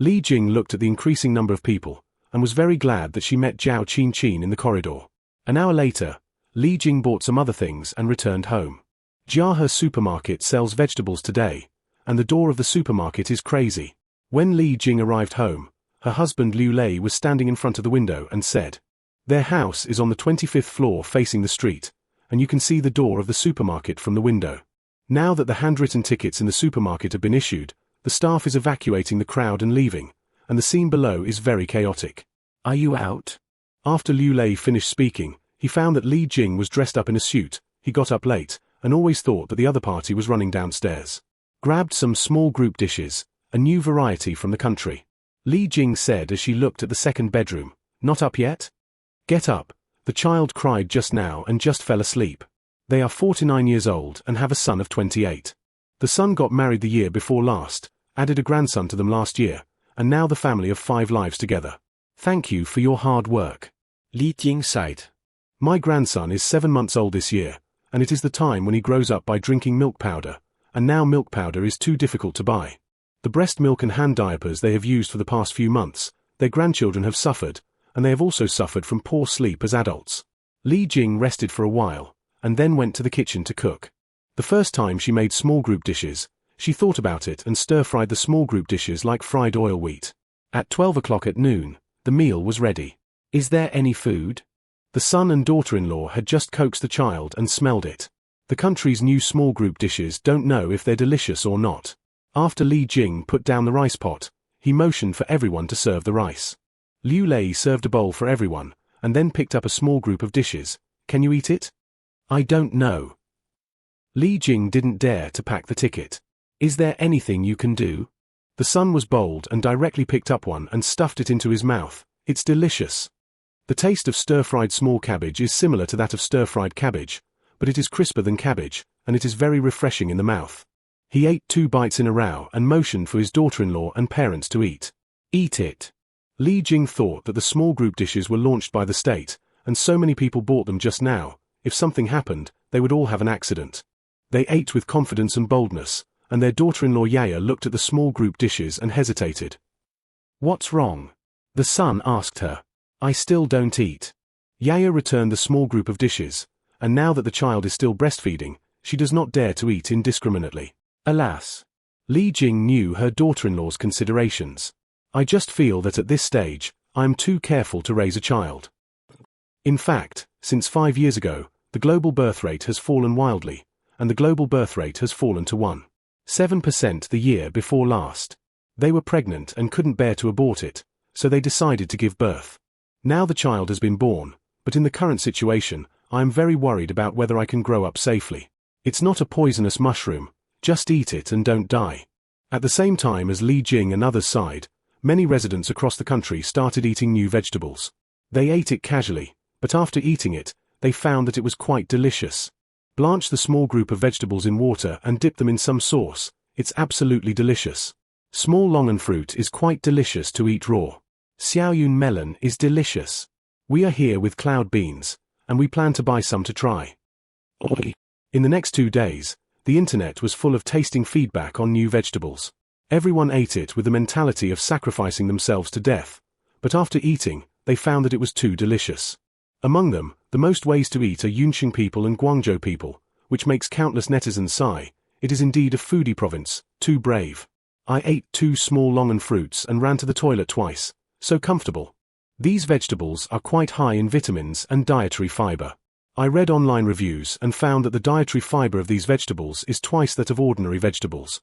Li Jing looked at the increasing number of people, and was very glad that she met Zhao Qin in the corridor. An hour later, Li Jing bought some other things and returned home. Jiahe supermarket sells vegetables today, and the door of the supermarket is crazy. When Li Jing arrived home, her husband Liu Lei was standing in front of the window and said, "Their house is on the 25th floor facing the street, and you can see the door of the supermarket from the window. Now that the handwritten tickets in the supermarket have been issued, the staff is evacuating the crowd and leaving, and the scene below is very chaotic. Are you out?" After Liu Lei finished speaking, he found that Li Jing was dressed up in a suit. He got up late, and always thought that the other party was running downstairs. Grabbed some small group dishes, a new variety from the country. Li Jing said as she looked at the second bedroom, "Not up yet? Get up, the child cried just now and just fell asleep." They are 49 years old and have a son of 28. The son got married the year before last, added a grandson to them last year, and now the family of 5 lives together. "Thank you for your hard work," Li Jing sighed. "My grandson is 7 months old this year, and it is the time when he grows up by drinking milk powder, and now milk powder is too difficult to buy. The breast milk and hand diapers they have used for the past few months, their grandchildren have suffered, and they have also suffered from poor sleep as adults." Li Jing rested for a while, and then went to the kitchen to cook. The first time she made small group dishes, she thought about it and stir-fried the small group dishes like fried oil wheat. At 12 o'clock at noon, the meal was ready. "Is there any food?" The son and daughter-in-law had just coaxed the child and smelled it. The country's new small group dishes don't know if they're delicious or not. After Li Jing put down the rice pot, he motioned for everyone to serve the rice. Liu Lei served a bowl for everyone, and then picked up a small group of dishes. "Can you eat it?" "I don't know." Li Jing didn't dare to pack the ticket. "Is there anything you can do?" The son was bold and directly picked up one and stuffed it into his mouth. "It's delicious." The taste of stir-fried small cabbage is similar to that of stir-fried cabbage, but it is crisper than cabbage, and it is very refreshing in the mouth. He ate 2 bites in a row and motioned for his daughter-in-law and parents to eat. "Eat it." Li Jing thought that the small group dishes were launched by the state, and so many people bought them just now. If something happened, they would all have an accident. They ate with confidence and boldness, and their daughter-in-law Yaya looked at the small group dishes and hesitated. "What's wrong?" the son asked her. "I still don't eat." Yaya returned the small group of dishes, and now that the child is still breastfeeding, she does not dare to eat indiscriminately. Alas! Li Jing knew her daughter-in-law's considerations. "I just feel that at this stage, I am too careful to raise a child." In fact, since 5 years ago, the global birth rate has fallen wildly, and the global birth rate has fallen to 1.7% the year before last. They were pregnant and couldn't bear to abort it, so they decided to give birth. Now the child has been born, but in the current situation, I am very worried about whether I can grow up safely. It's not a poisonous mushroom, just eat it and don't die. At the same time as Li Jing and others sighed, many residents across the country started eating new vegetables. They ate it casually, but after eating it, they found that it was quite delicious. Blanch the small group of vegetables in water and dip them in some sauce. It's absolutely delicious. Small longan fruit is quite delicious to eat raw. Xiaoyun melon is delicious. We are here with cloud beans, and we plan to buy some to try. In the next 2 days, the internet was full of tasting feedback on new vegetables. Everyone ate it with the mentality of sacrificing themselves to death, but after eating, they found that it was too delicious. Among them, the most ways to eat are Yunxing people and Guangzhou people, which makes countless netizens sigh. It is indeed a foodie province, too brave. I ate 2 small longan fruits and ran to the toilet twice. So comfortable. These vegetables are quite high in vitamins and dietary fiber. I read online reviews and found that the dietary fiber of these vegetables is twice that of ordinary vegetables.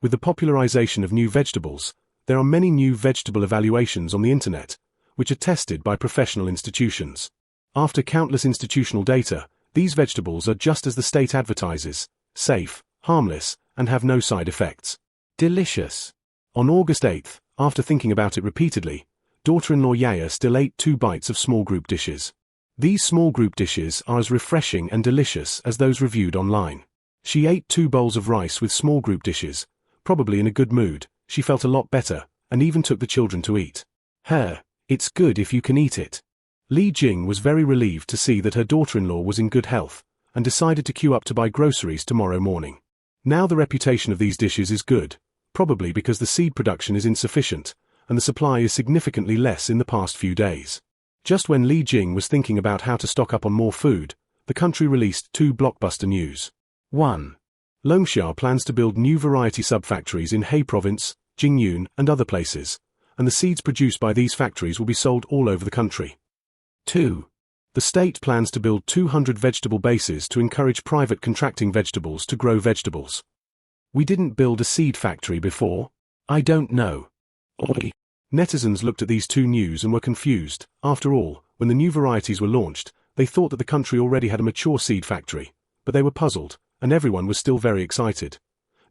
With the popularization of new vegetables, there are many new vegetable evaluations on the internet, which are tested by professional institutions. After countless institutional data, these vegetables are just as the state advertises, safe, harmless, and have no side effects. Delicious. On August 8th, after thinking about it repeatedly, daughter-in-law Yaya still ate 2 bites of small group dishes. These small group dishes are as refreshing and delicious as those reviewed online. She ate 2 bowls of rice with small group dishes, probably in a good mood. She felt a lot better, and even took the children to eat. It's good if you can eat it. Li Jing was very relieved to see that her daughter-in-law was in good health, and decided to queue up to buy groceries tomorrow morning. Now the reputation of these dishes is good, probably because the seed production is insufficient, and the supply is significantly less in the past few days. Just when Li Jing was thinking about how to stock up on more food, the country released 2 blockbuster news. 1. Longsha plans to build new variety sub-factories in Hebei Province, Jingyun, and other places, and the seeds produced by these factories will be sold all over the country. 2. The state plans to build 200 vegetable bases to encourage private contracting vegetables to grow vegetables. We didn't build a seed factory before? I don't know. Oi. Netizens looked at these 2 news and were confused. After all, when the new varieties were launched, they thought that the country already had a mature seed factory, but they were puzzled, and everyone was still very excited.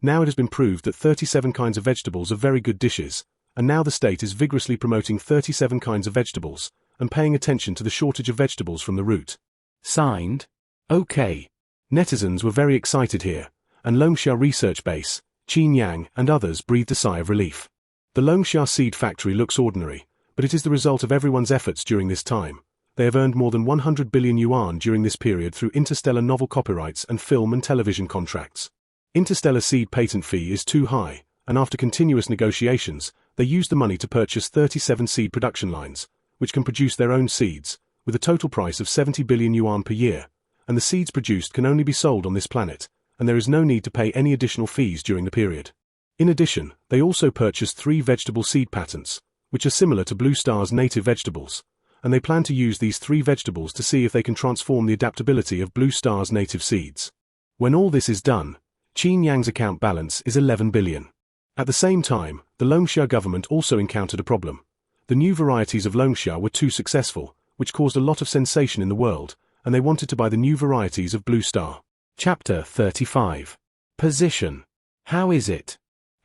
Now it has been proved that 37 kinds of vegetables are very good dishes, and now the state is vigorously promoting 37 kinds of vegetables, and paying attention to the shortage of vegetables from the root. Signed? Okay. Netizens were very excited here, and Longsha Research Base, Qinyang, and others breathed a sigh of relief. The Longsha seed factory looks ordinary, but it is the result of everyone's efforts during this time. They have earned more than 100 billion yuan during this period through interstellar novel copyrights and film and television contracts. Interstellar seed patent fee is too high, and after continuous negotiations, they used the money to purchase 37 seed production lines, which can produce their own seeds, with a total price of 70 billion yuan per year, and the seeds produced can only be sold on this planet, and there is no need to pay any additional fees during the period. In addition, they also purchased 3 vegetable seed patents, which are similar to Blue Star's native vegetables, and they plan to use these 3 vegetables to see if they can transform the adaptability of Blue Star's native seeds. When all this is done, Qinyang's account balance is 11 billion. At the same time, the Longsha government also encountered a problem. The new varieties of Longsha were too successful, which caused a lot of sensation in the world, and they wanted to buy the new varieties of Blue Star. Chapter 35. Position. How is it?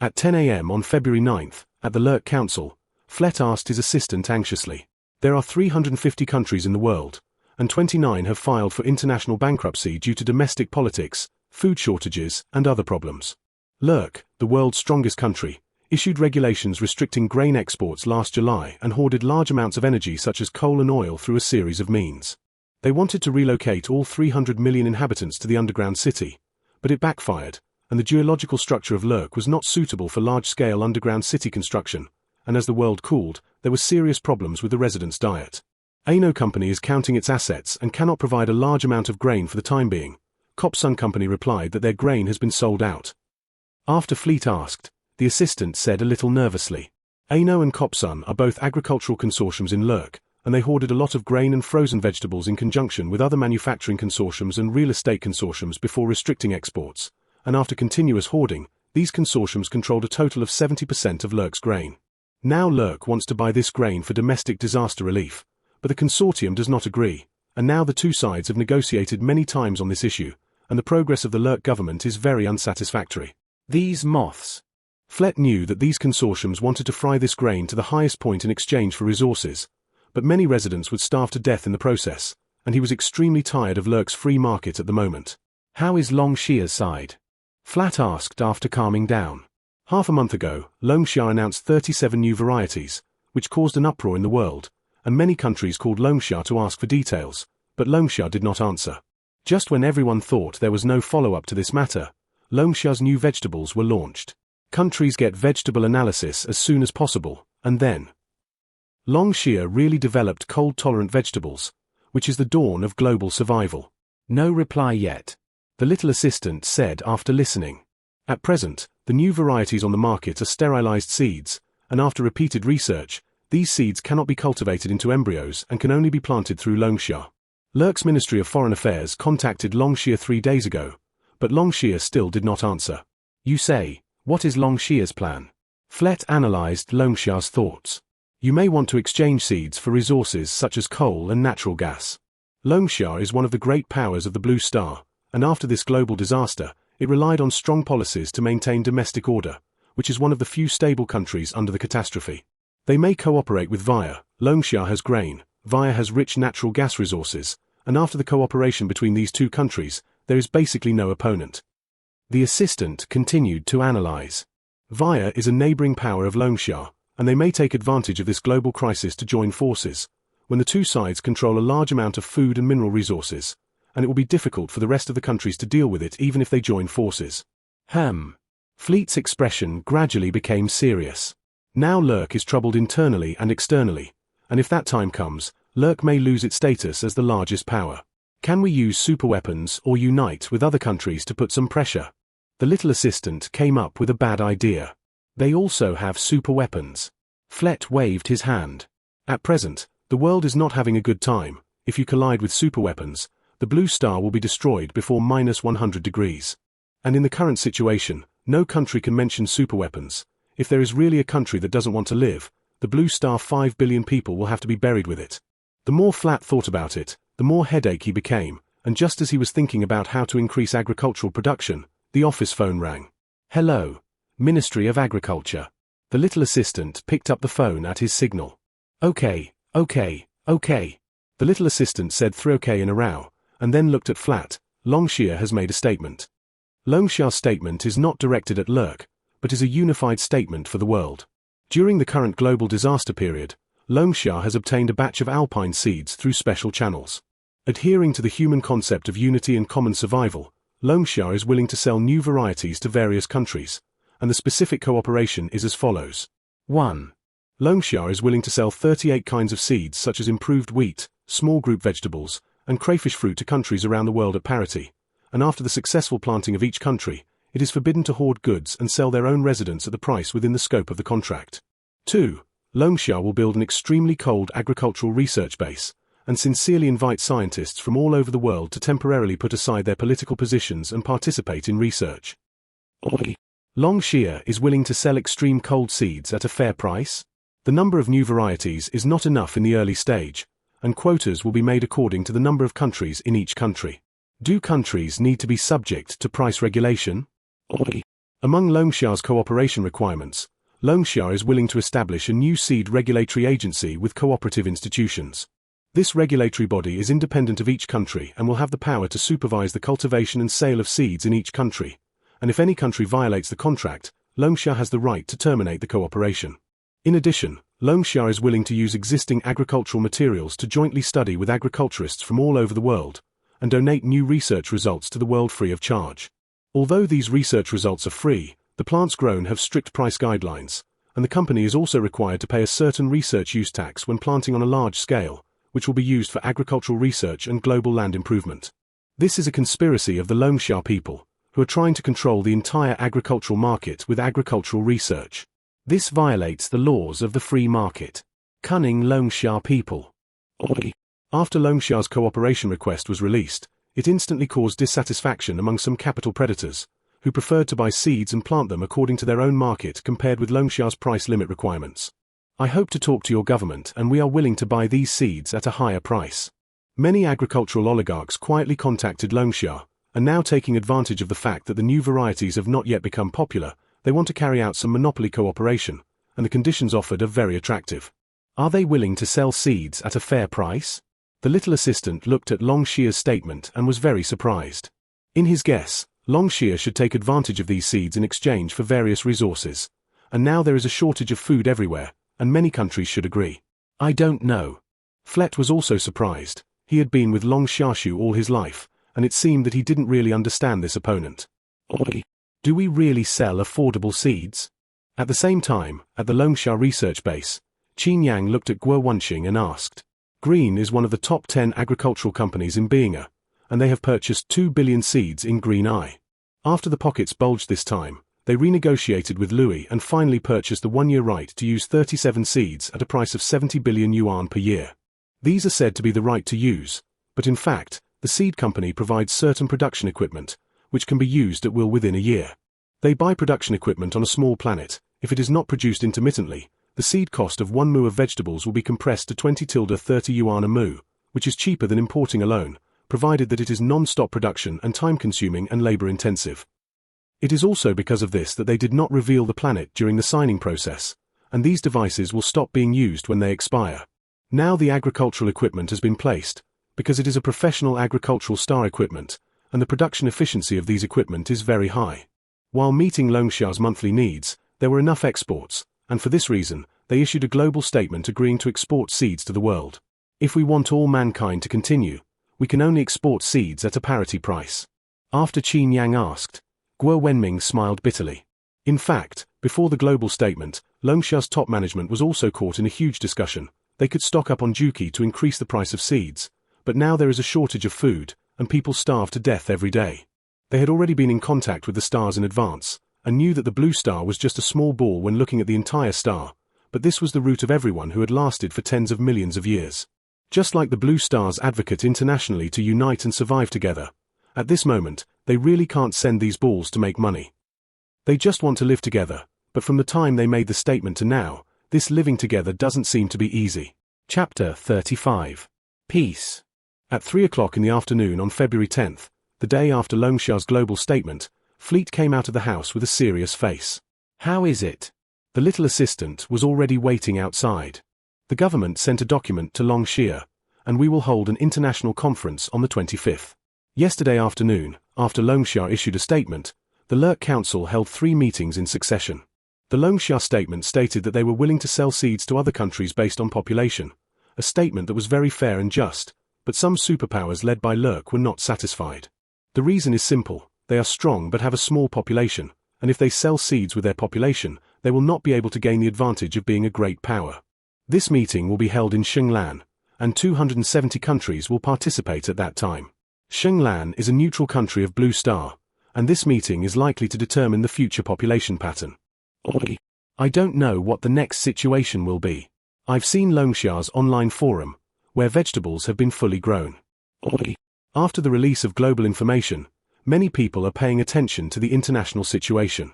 At 10 a.m. on February 9th, at the Lurk Council, Flett asked his assistant anxiously. There are 350 countries in the world, and 29 have filed for international bankruptcy due to domestic politics, food shortages, and other problems. Lurk, the world's strongest country, issued regulations restricting grain exports last July and hoarded large amounts of energy such as coal and oil through a series of means. They wanted to relocate all 300 million inhabitants to the underground city, but it backfired, and the geological structure of Lurk was not suitable for large-scale underground city construction, and as the world cooled, there were serious problems with the residents' diet. Ano Company is counting its assets and cannot provide a large amount of grain for the time being. Copsun Company replied that their grain has been sold out. After Fleet asked, the assistant said a little nervously. Ano and Copsun are both agricultural consortiums in Lurk, and they hoarded a lot of grain and frozen vegetables in conjunction with other manufacturing consortiums and real estate consortiums before restricting exports, and after continuous hoarding, these consortiums controlled a total of 70% of Lurk's grain. Now Lurk wants to buy this grain for domestic disaster relief, but the consortium does not agree, and now the 2 sides have negotiated many times on this issue, and the progress of the Lurk government is very unsatisfactory. These moths. Flett knew that these consortiums wanted to fry this grain to the highest point in exchange for resources, but many residents would starve to death in the process, and he was extremely tired of Lurk's free market at the moment. How is Longshia's side? Flat asked after calming down. Half a month ago, Longsha announced 37 new varieties, which caused an uproar in the world, and many countries called Longsha to ask for details, but Longsha did not answer. Just when everyone thought there was no follow-up to this matter, Longsha's new vegetables were launched. Countries get vegetable analysis as soon as possible, and then. Longsha really developed cold-tolerant vegetables, which is the dawn of global survival. No reply yet. The little assistant said after listening. At present, the new varieties on the market are sterilized seeds, and after repeated research, these seeds cannot be cultivated into embryos and can only be planted through Longsha. Lurk's Ministry of Foreign Affairs contacted Longsha 3 days ago, but Longsha still did not answer. You say, what is Longsha's plan? Flett analyzed Longsha's thoughts. You may want to exchange seeds for resources such as coal and natural gas. Longsha is one of the great powers of the Blue Star, and after this global disaster, it relied on strong policies to maintain domestic order, which is one of the few stable countries under the catastrophe. They may cooperate with Via. Longsha has grain, Via has rich natural gas resources, and after the cooperation between these two countries, there is basically no opponent. The assistant continued to analyze. Via is a neighboring power of Longsha, and they may take advantage of this global crisis to join forces, when the two sides control a large amount of food and mineral resources, and it will be difficult for the rest of the countries to deal with it even if they join forces. Fleet's expression gradually became serious. Now Lurk is troubled internally and externally, and if that time comes, Lurk may lose its status as the largest power. Can we use superweapons or unite with other countries to put some pressure? The little assistant came up with a bad idea. They also have superweapons. Flet waved his hand. At present, the world is not having a good time. If you collide with superweapons, the blue star will be destroyed before -100 degrees. And in the current situation, no country can mention superweapons. If there is really a country that doesn't want to live, the blue star 5 billion people will have to be buried with it. The more Flat thought about it, the more headache he became, and just as he was thinking about how to increase agricultural production, the office phone rang. Hello, Ministry of Agriculture. The little assistant picked up the phone at his signal. Okay. The little assistant said 3 okay in a row, and then looked at Flat. Longsha has made a statement. Longsha's statement is not directed at Lurk, but is a unified statement for the world. During the current global disaster period, Longsha has obtained a batch of alpine seeds through special channels. Adhering to the human concept of unity and common survival, Longsha is willing to sell new varieties to various countries, and the specific cooperation is as follows. 1. Longsha is willing to sell 38 kinds of seeds such as improved wheat, small group vegetables, and crayfish fruit to countries around the world at parity, and after the successful planting of each country, it is forbidden to hoard goods and sell their own residents at the price within the scope of the contract. 2. Longsha will build an extremely cold agricultural research base, and sincerely invite scientists from all over the world to temporarily put aside their political positions and participate in research. Longsha is willing to sell extreme cold seeds at a fair price. The number of new varieties is not enough in the early stage, and quotas will be made according to the number of countries in each country. Do countries need to be subject to price regulation? Among Longsha's cooperation requirements, Longsha is willing to establish a new seed regulatory agency with cooperative institutions. This regulatory body is independent of each country and will have the power to supervise the cultivation and sale of seeds in each country, and if any country violates the contract, Longsha has the right to terminate the cooperation. In addition, Longsha is willing to use existing agricultural materials to jointly study with agriculturists from all over the world, and donate new research results to the world free of charge. Although these research results are free, the plants grown have strict price guidelines, and the company is also required to pay a certain research use tax when planting on a large scale, which will be used for agricultural research and global land improvement. This is a conspiracy of the Longsha people, who are trying to control the entire agricultural market with agricultural research. This violates the laws of the free market. Cunning Longsha people. After Longsha's cooperation request was released, it instantly caused dissatisfaction among some capital predators, who preferred to buy seeds and plant them according to their own market compared with Longsha's price limit requirements. I hope to talk to your government and we are willing to buy these seeds at a higher price. Many agricultural oligarchs quietly contacted Longsha, and now taking advantage of the fact that the new varieties have not yet become popular, they want to carry out some monopoly cooperation, and the conditions offered are very attractive. Are they willing to sell seeds at a fair price? The little assistant looked at Longsha's statement and was very surprised. In his guess, Longsha should take advantage of these seeds in exchange for various resources, and now there is a shortage of food everywhere, and many countries should agree. I don't know. Flet was also surprised. He had been with Longsha all his life, and it seemed that he didn't really understand this opponent. Do we really sell affordable seeds? At the same time, at the Longsha research base, Qin Yang looked at Guo Wenxing and asked. Green is one of the top 10 agricultural companies in Beinga, and they have purchased 2 billion seeds in Green Eye. After the pockets bulged this time, they renegotiated with Louis and finally purchased the 1-year right to use 37 seeds at a price of 70 billion yuan per year. These are said to be the right to use, but in fact, the seed company provides certain production equipment, which can be used at will within a year. They buy production equipment on a small planet. If it is not produced intermittently, the seed cost of 1 mu of vegetables will be compressed to 20-30 yuan a mu, which is cheaper than importing alone, provided that it is non-stop production and time-consuming and labor-intensive. It is also because of this that they did not reveal the planet during the signing process, and these devices will stop being used when they expire. Now the agricultural equipment has been placed, because it is a professional agricultural star equipment, and the production efficiency of these equipment is very high. While meeting Longsha's monthly needs, there were enough exports, and for this reason, they issued a global statement agreeing to export seeds to the world. If we want all mankind to continue, we can only export seeds at a parity price. After Qin Yang asked, Guo Wenming smiled bitterly. In fact, before the global statement, Longsha's top management was also caught in a huge discussion. They could stock up on Juki to increase the price of seeds, but now there is a shortage of food, and people starve to death every day. They had already been in contact with the stars in advance, and knew that the blue star was just a small ball when looking at the entire star, but this was the root of everyone who had lasted for tens of millions of years. Just like the blue stars advocate internationally to unite and survive together, at this moment, they really can't send these balls to make money. They just want to live together, but from the time they made the statement to now, this living together doesn't seem to be easy. Chapter 35. Peace. At 3 o'clock in the afternoon on February 10th, the day after Longsha's global statement, Fleet came out of the house with a serious face. How is it? The little assistant was already waiting outside. The government sent a document to Longsha, and we will hold an international conference on the 25th. Yesterday afternoon, after Longsha issued a statement, the Lurk Council held 3 meetings in succession. The Longsha statement stated that they were willing to sell seeds to other countries based on population, a statement that was very fair and just, but some superpowers led by Lurk were not satisfied. The reason is simple: they are strong but have a small population, and if they sell seeds with their population, they will not be able to gain the advantage of being a great power. This meeting will be held in Shenglan, and 270 countries will participate at that time. Shenglan is a neutral country of Blue Star, and this meeting is likely to determine the future population pattern. I don't know what the next situation will be. I've seen Longsha's online forum, where vegetables have been fully grown. After the release of global information, many people are paying attention to the international situation.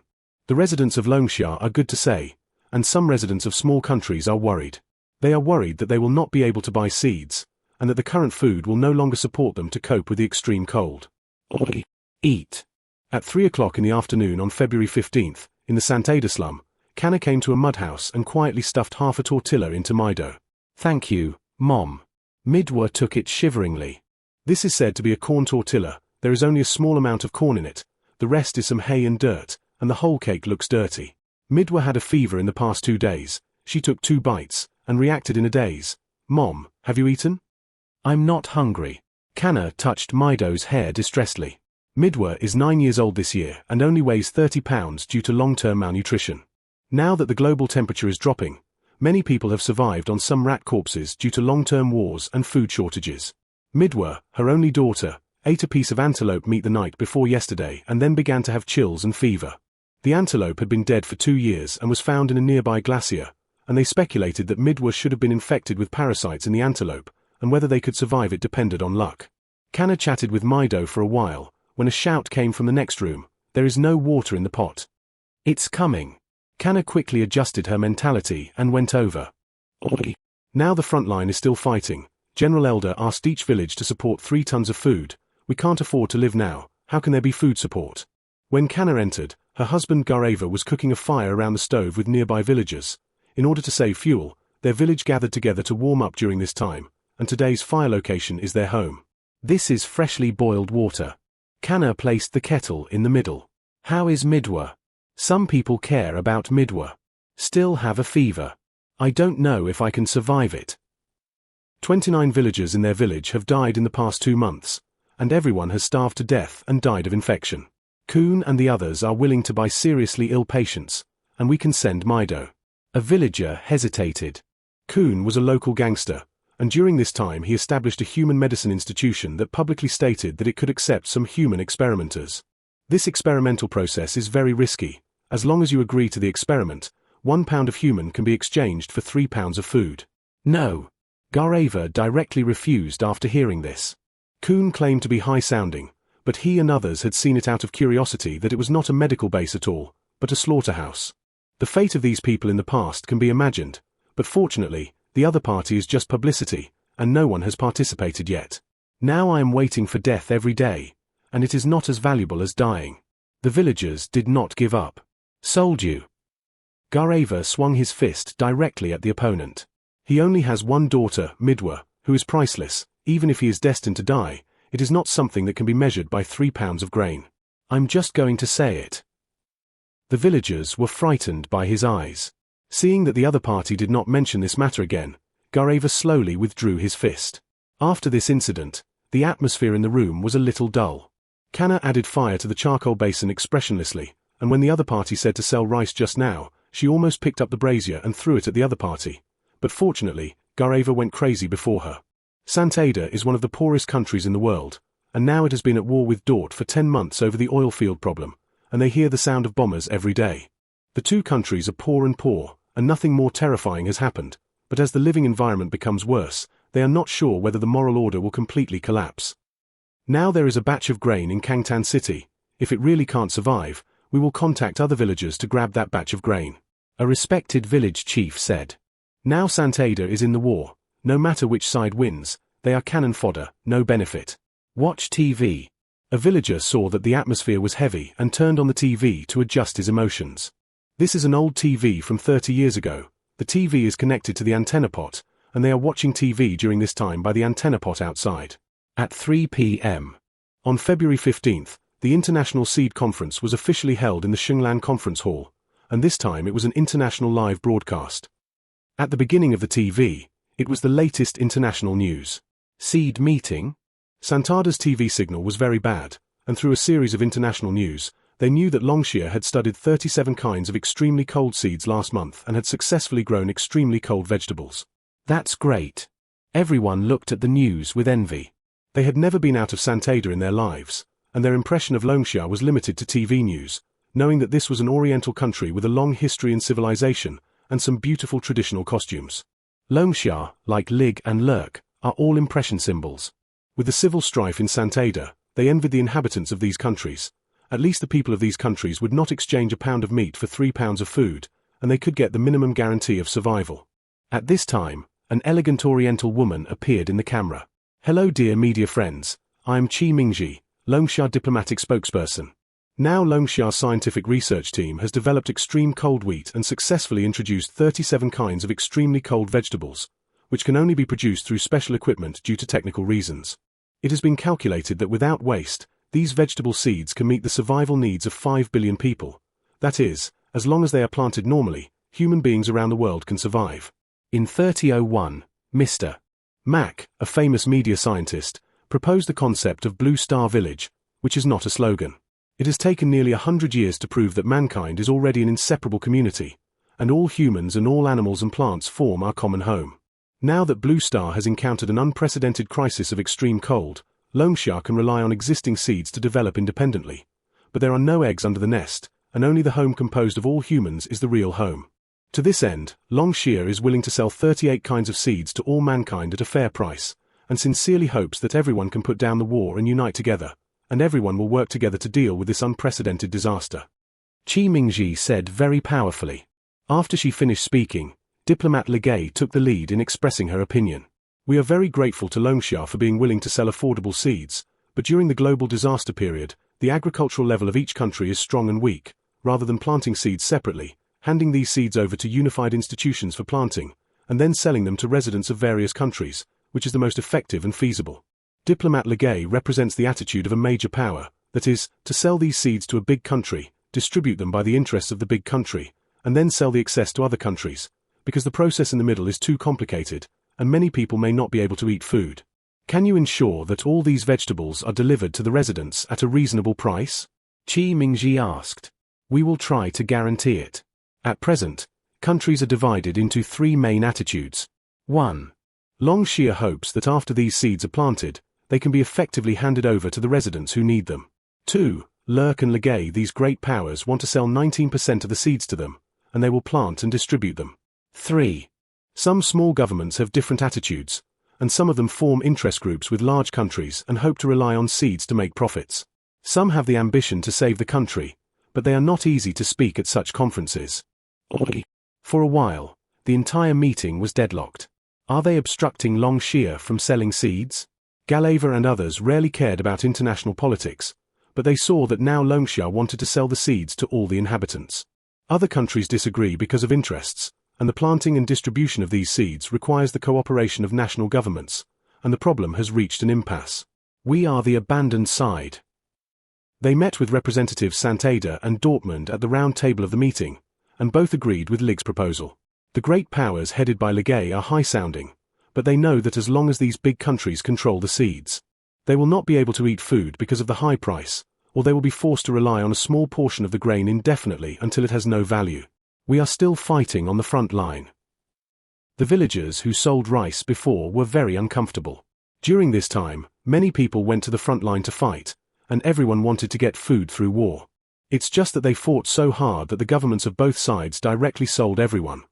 The residents of Longsha are good to say, and some residents of small countries are worried. They are worried that they will not be able to buy seeds, and that the current food will no longer support them to cope with the extreme cold. Eat. At 3 o'clock in the afternoon on February 15th, in the Santada slum, Kana came to a mud house and quietly stuffed half a tortilla into Mido. Thank you, Mom. Midwa took it shiveringly. This is said to be a corn tortilla. There is only a small amount of corn in it, the rest is some hay and dirt, and the whole cake looks dirty. Midwa had a fever in the past 2 days. She took 2 bites, and reacted in a daze. Mom, have you eaten? I'm not hungry. Kana touched Mido's hair distressedly. Midwa is 9 years old this year and only weighs 30 pounds due to long-term malnutrition. Now that the global temperature is dropping, many people have survived on some rat corpses due to long-term wars and food shortages. Midwa, her only daughter, ate a piece of antelope meat the night before yesterday and then began to have chills and fever. The antelope had been dead for 2 years and was found in a nearby glacier, and they speculated that Midwa should have been infected with parasites in the antelope, and whether they could survive it depended on luck. Kana chatted with Mido for a while, when a shout came from the next room. There is no water in the pot. It's coming. Kana quickly adjusted her mentality and went over. Now the front line is still fighting. General Elder asked each village to support 3 tons of food. We can't afford to live now. How can there be food support? When Kana entered, her husband Gareva was cooking a fire around the stove with nearby villagers. In order to save fuel, their village gathered together to warm up during this time, and today's fire location is their home. This is freshly boiled water. Kana placed the kettle in the middle. How is Midwa? Some people care about Midwa. Still have a fever. I don't know if I can survive it. 29 villagers in their village have died in the past 2 months, and everyone has starved to death and died of infection. Kun and the others are willing to buy seriously ill patients, and we can send Mido. A villager hesitated. Kun was a local gangster, and during this time he established a human medicine institution that publicly stated that it could accept some human experimenters. This experimental process is very risky. As long as you agree to the experiment, 1 pound of human can be exchanged for 3 pounds of food. No. Gareva directly refused after hearing this. Kun claimed to be high-sounding, but he and others had seen it out of curiosity that it was not a medical base at all, but a slaughterhouse. The fate of these people in the past can be imagined, but fortunately, the other party is just publicity, and no one has participated yet. Now I am waiting for death every day, and it is not as valuable as dying. The villagers did not give up. Sold you. Gareva swung his fist directly at the opponent. He only has one daughter, Midwa, who is priceless. Even if he is destined to die, it is not something that can be measured by 3 pounds of grain. I'm just going to say it. The villagers were frightened by his eyes. Seeing that the other party did not mention this matter again, Gareva slowly withdrew his fist. After this incident, the atmosphere in the room was a little dull. Kanna added fire to the charcoal basin expressionlessly, and when the other party said to sell rice just now, she almost picked up the brazier and threw it at the other party. But fortunately, Gareva went crazy before her. Santander is one of the poorest countries in the world, and now it has been at war with Dort for 10 months over the oil field problem, and they hear the sound of bombers every day. The two countries are poor, and nothing more terrifying has happened, but as the living environment becomes worse, they are not sure whether the moral order will completely collapse. Now there is a batch of grain in Kangtan City. If it really can't survive, we will contact other villagers to grab that batch of grain. A respected village chief said. Now Santander is in the war. No matter which side wins, they are cannon fodder, no benefit. Watch TV. A villager saw that the atmosphere was heavy and turned on the TV to adjust his emotions. This is an old TV from 30 years ago. The TV is connected to the antenna pot, and they are watching TV during this time by the antenna pot outside. At 3 p.m. On February 15th, the International Seed Conference was officially held in the Shunglan Conference Hall, and this time it was an international live broadcast. At the beginning of the TV, it was the latest international news. Seed meeting? Santander's TV signal was very bad, and through a series of international news, they knew that Longxia had studied 37 kinds of extremely cold seeds last month and had successfully grown extremely cold vegetables. That's great. Everyone looked at the news with envy. They had never been out of Santander in their lives, and their impression of Longxia was limited to TV news, knowing that this was an oriental country with a long history and civilization, and some beautiful traditional costumes. Longxia, like Lig and Lurk, are all impression symbols. With the civil strife in Santander, they envied the inhabitants of these countries. At least the people of these countries would not exchange a pound of meat for 3 pounds of food, and they could get the minimum guarantee of survival. At this time, an elegant oriental woman appeared in the camera. Hello dear media friends, I am Chi Mingji, Longxia diplomatic spokesperson. Now Longxia's scientific research team has developed extreme cold wheat and successfully introduced 37 kinds of extremely cold vegetables, which can only be produced through special equipment due to technical reasons. It has been calculated that without waste, these vegetable seeds can meet the survival needs of 5 billion people. That is, as long as they are planted normally, human beings around the world can survive. In 3001, Mr. Mack, a famous media scientist, proposed the concept of Blue Star Village, which is not a slogan. It has taken nearly 100 years to prove that mankind is already an inseparable community, and all humans and all animals and plants form our common home. Now that Blue Star has encountered an unprecedented crisis of extreme cold, Longxia can rely on existing seeds to develop independently. But there are no eggs under the nest, and only the home composed of all humans is the real home. To this end, Longxia is willing to sell 38 kinds of seeds to all mankind at a fair price, and sincerely hopes that everyone can put down the war and unite together, and everyone will work together to deal with this unprecedented disaster. Chi Mingji said very powerfully. After she finished speaking, Diplomat Legay took the lead in expressing her opinion. We are very grateful to Longxia for being willing to sell affordable seeds, but during the global disaster period, the agricultural level of each country is strong and weak. Rather than planting seeds separately, handing these seeds over to unified institutions for planting, and then selling them to residents of various countries, which is the most effective and feasible. Diplomat Legay represents the attitude of a major power, that is, to sell these seeds to a big country, distribute them by the interests of the big country, and then sell the excess to other countries, because the process in the middle is too complicated, and many people may not be able to eat food. Can you ensure that all these vegetables are delivered to the residents at a reasonable price? Chi Mingji asked. We will try to guarantee it. At present, countries are divided into 3 main attitudes. 1. Longxia hopes that after these seeds are planted, they can be effectively handed over to the residents who need them. 2. Lurk and Legay, these great powers, want to sell 19% of the seeds to them, and they will plant and distribute them. 3. Some small governments have different attitudes, and some of them form interest groups with large countries and hope to rely on seeds to make profits. Some have the ambition to save the country, but they are not easy to speak at such conferences. For a while, the entire meeting was deadlocked. Are they obstructing Longxia from selling seeds? Galeva and others rarely cared about international politics, but they saw that now Longxia wanted to sell the seeds to all the inhabitants. Other countries disagree because of interests, and the planting and distribution of these seeds requires the cooperation of national governments, and the problem has reached an impasse. We are the abandoned side. They met with Representatives Santander and Dortmund at the round table of the meeting, and both agreed with Lig's proposal. The great powers headed by Lig are high-sounding, but they know that as long as these big countries control the seeds, they will not be able to eat food because of the high price, or they will be forced to rely on a small portion of the grain indefinitely until it has no value. We are still fighting on the front line. The villagers who sold rice before were very uncomfortable. During this time, many people went to the front line to fight, and everyone wanted to get food through war. It's just that they fought so hard that the governments of both sides directly sold everyone.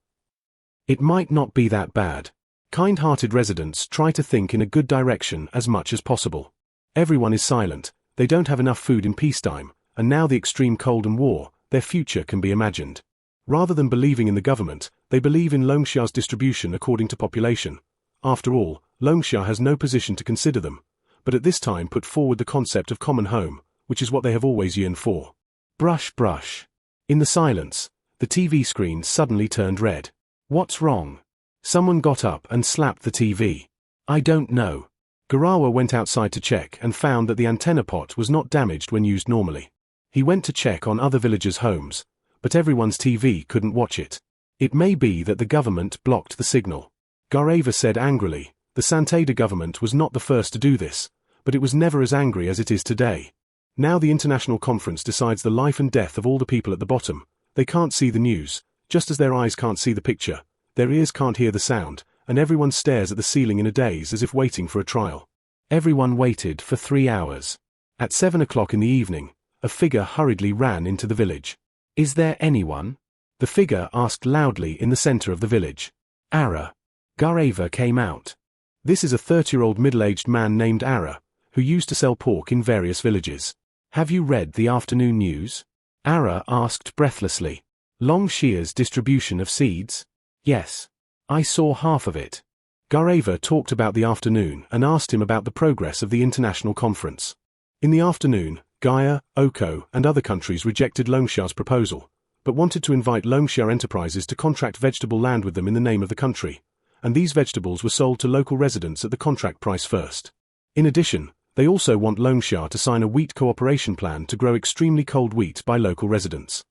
It might not be that bad. Kind-hearted residents try to think in a good direction as much as possible. Everyone is silent, they don't have enough food in peacetime, and now the extreme cold and war, their future can be imagined. Rather than believing in the government, they believe in Longsha's distribution according to population. After all, Longsha has no position to consider them, but at this time put forward the concept of common home, which is what they have always yearned for. Brush, brush. In the silence, the TV screen suddenly turned red. What's wrong? Someone got up and slapped the TV. I don't know. Garawa went outside to check and found that the antenna pot was not damaged when used normally. He went to check on other villagers' homes, but everyone's TV couldn't watch it. It may be that the government blocked the signal. Garava said angrily, the Santander government was not the first to do this, but it was never as angry as it is today. Now the international conference decides the life and death of all the people at the bottom. They can't see the news, just as their eyes can't see the picture, their ears can't hear the sound, and everyone stares at the ceiling in a daze as if waiting for a trial. Everyone waited for 3 hours. At 7 o'clock in the evening, a figure hurriedly ran into the village. Is there anyone? The figure asked loudly in the center of the village. Ara. Garava came out. This is a 30-year-old middle-aged man named Ara, who used to sell pork in various villages. Have you read the afternoon news? Ara asked breathlessly. Longsha's distribution of seeds? Yes. I saw half of it. Garava talked about the afternoon and asked him about the progress of the international conference. In the afternoon, Gaia, Oko, and other countries rejected Longsha's proposal, but wanted to invite Longsha enterprises to contract vegetable land with them in the name of the country, and these vegetables were sold to local residents at the contract price first. In addition, they also want Longsha to sign a wheat cooperation plan to grow extremely cold wheat by local residents.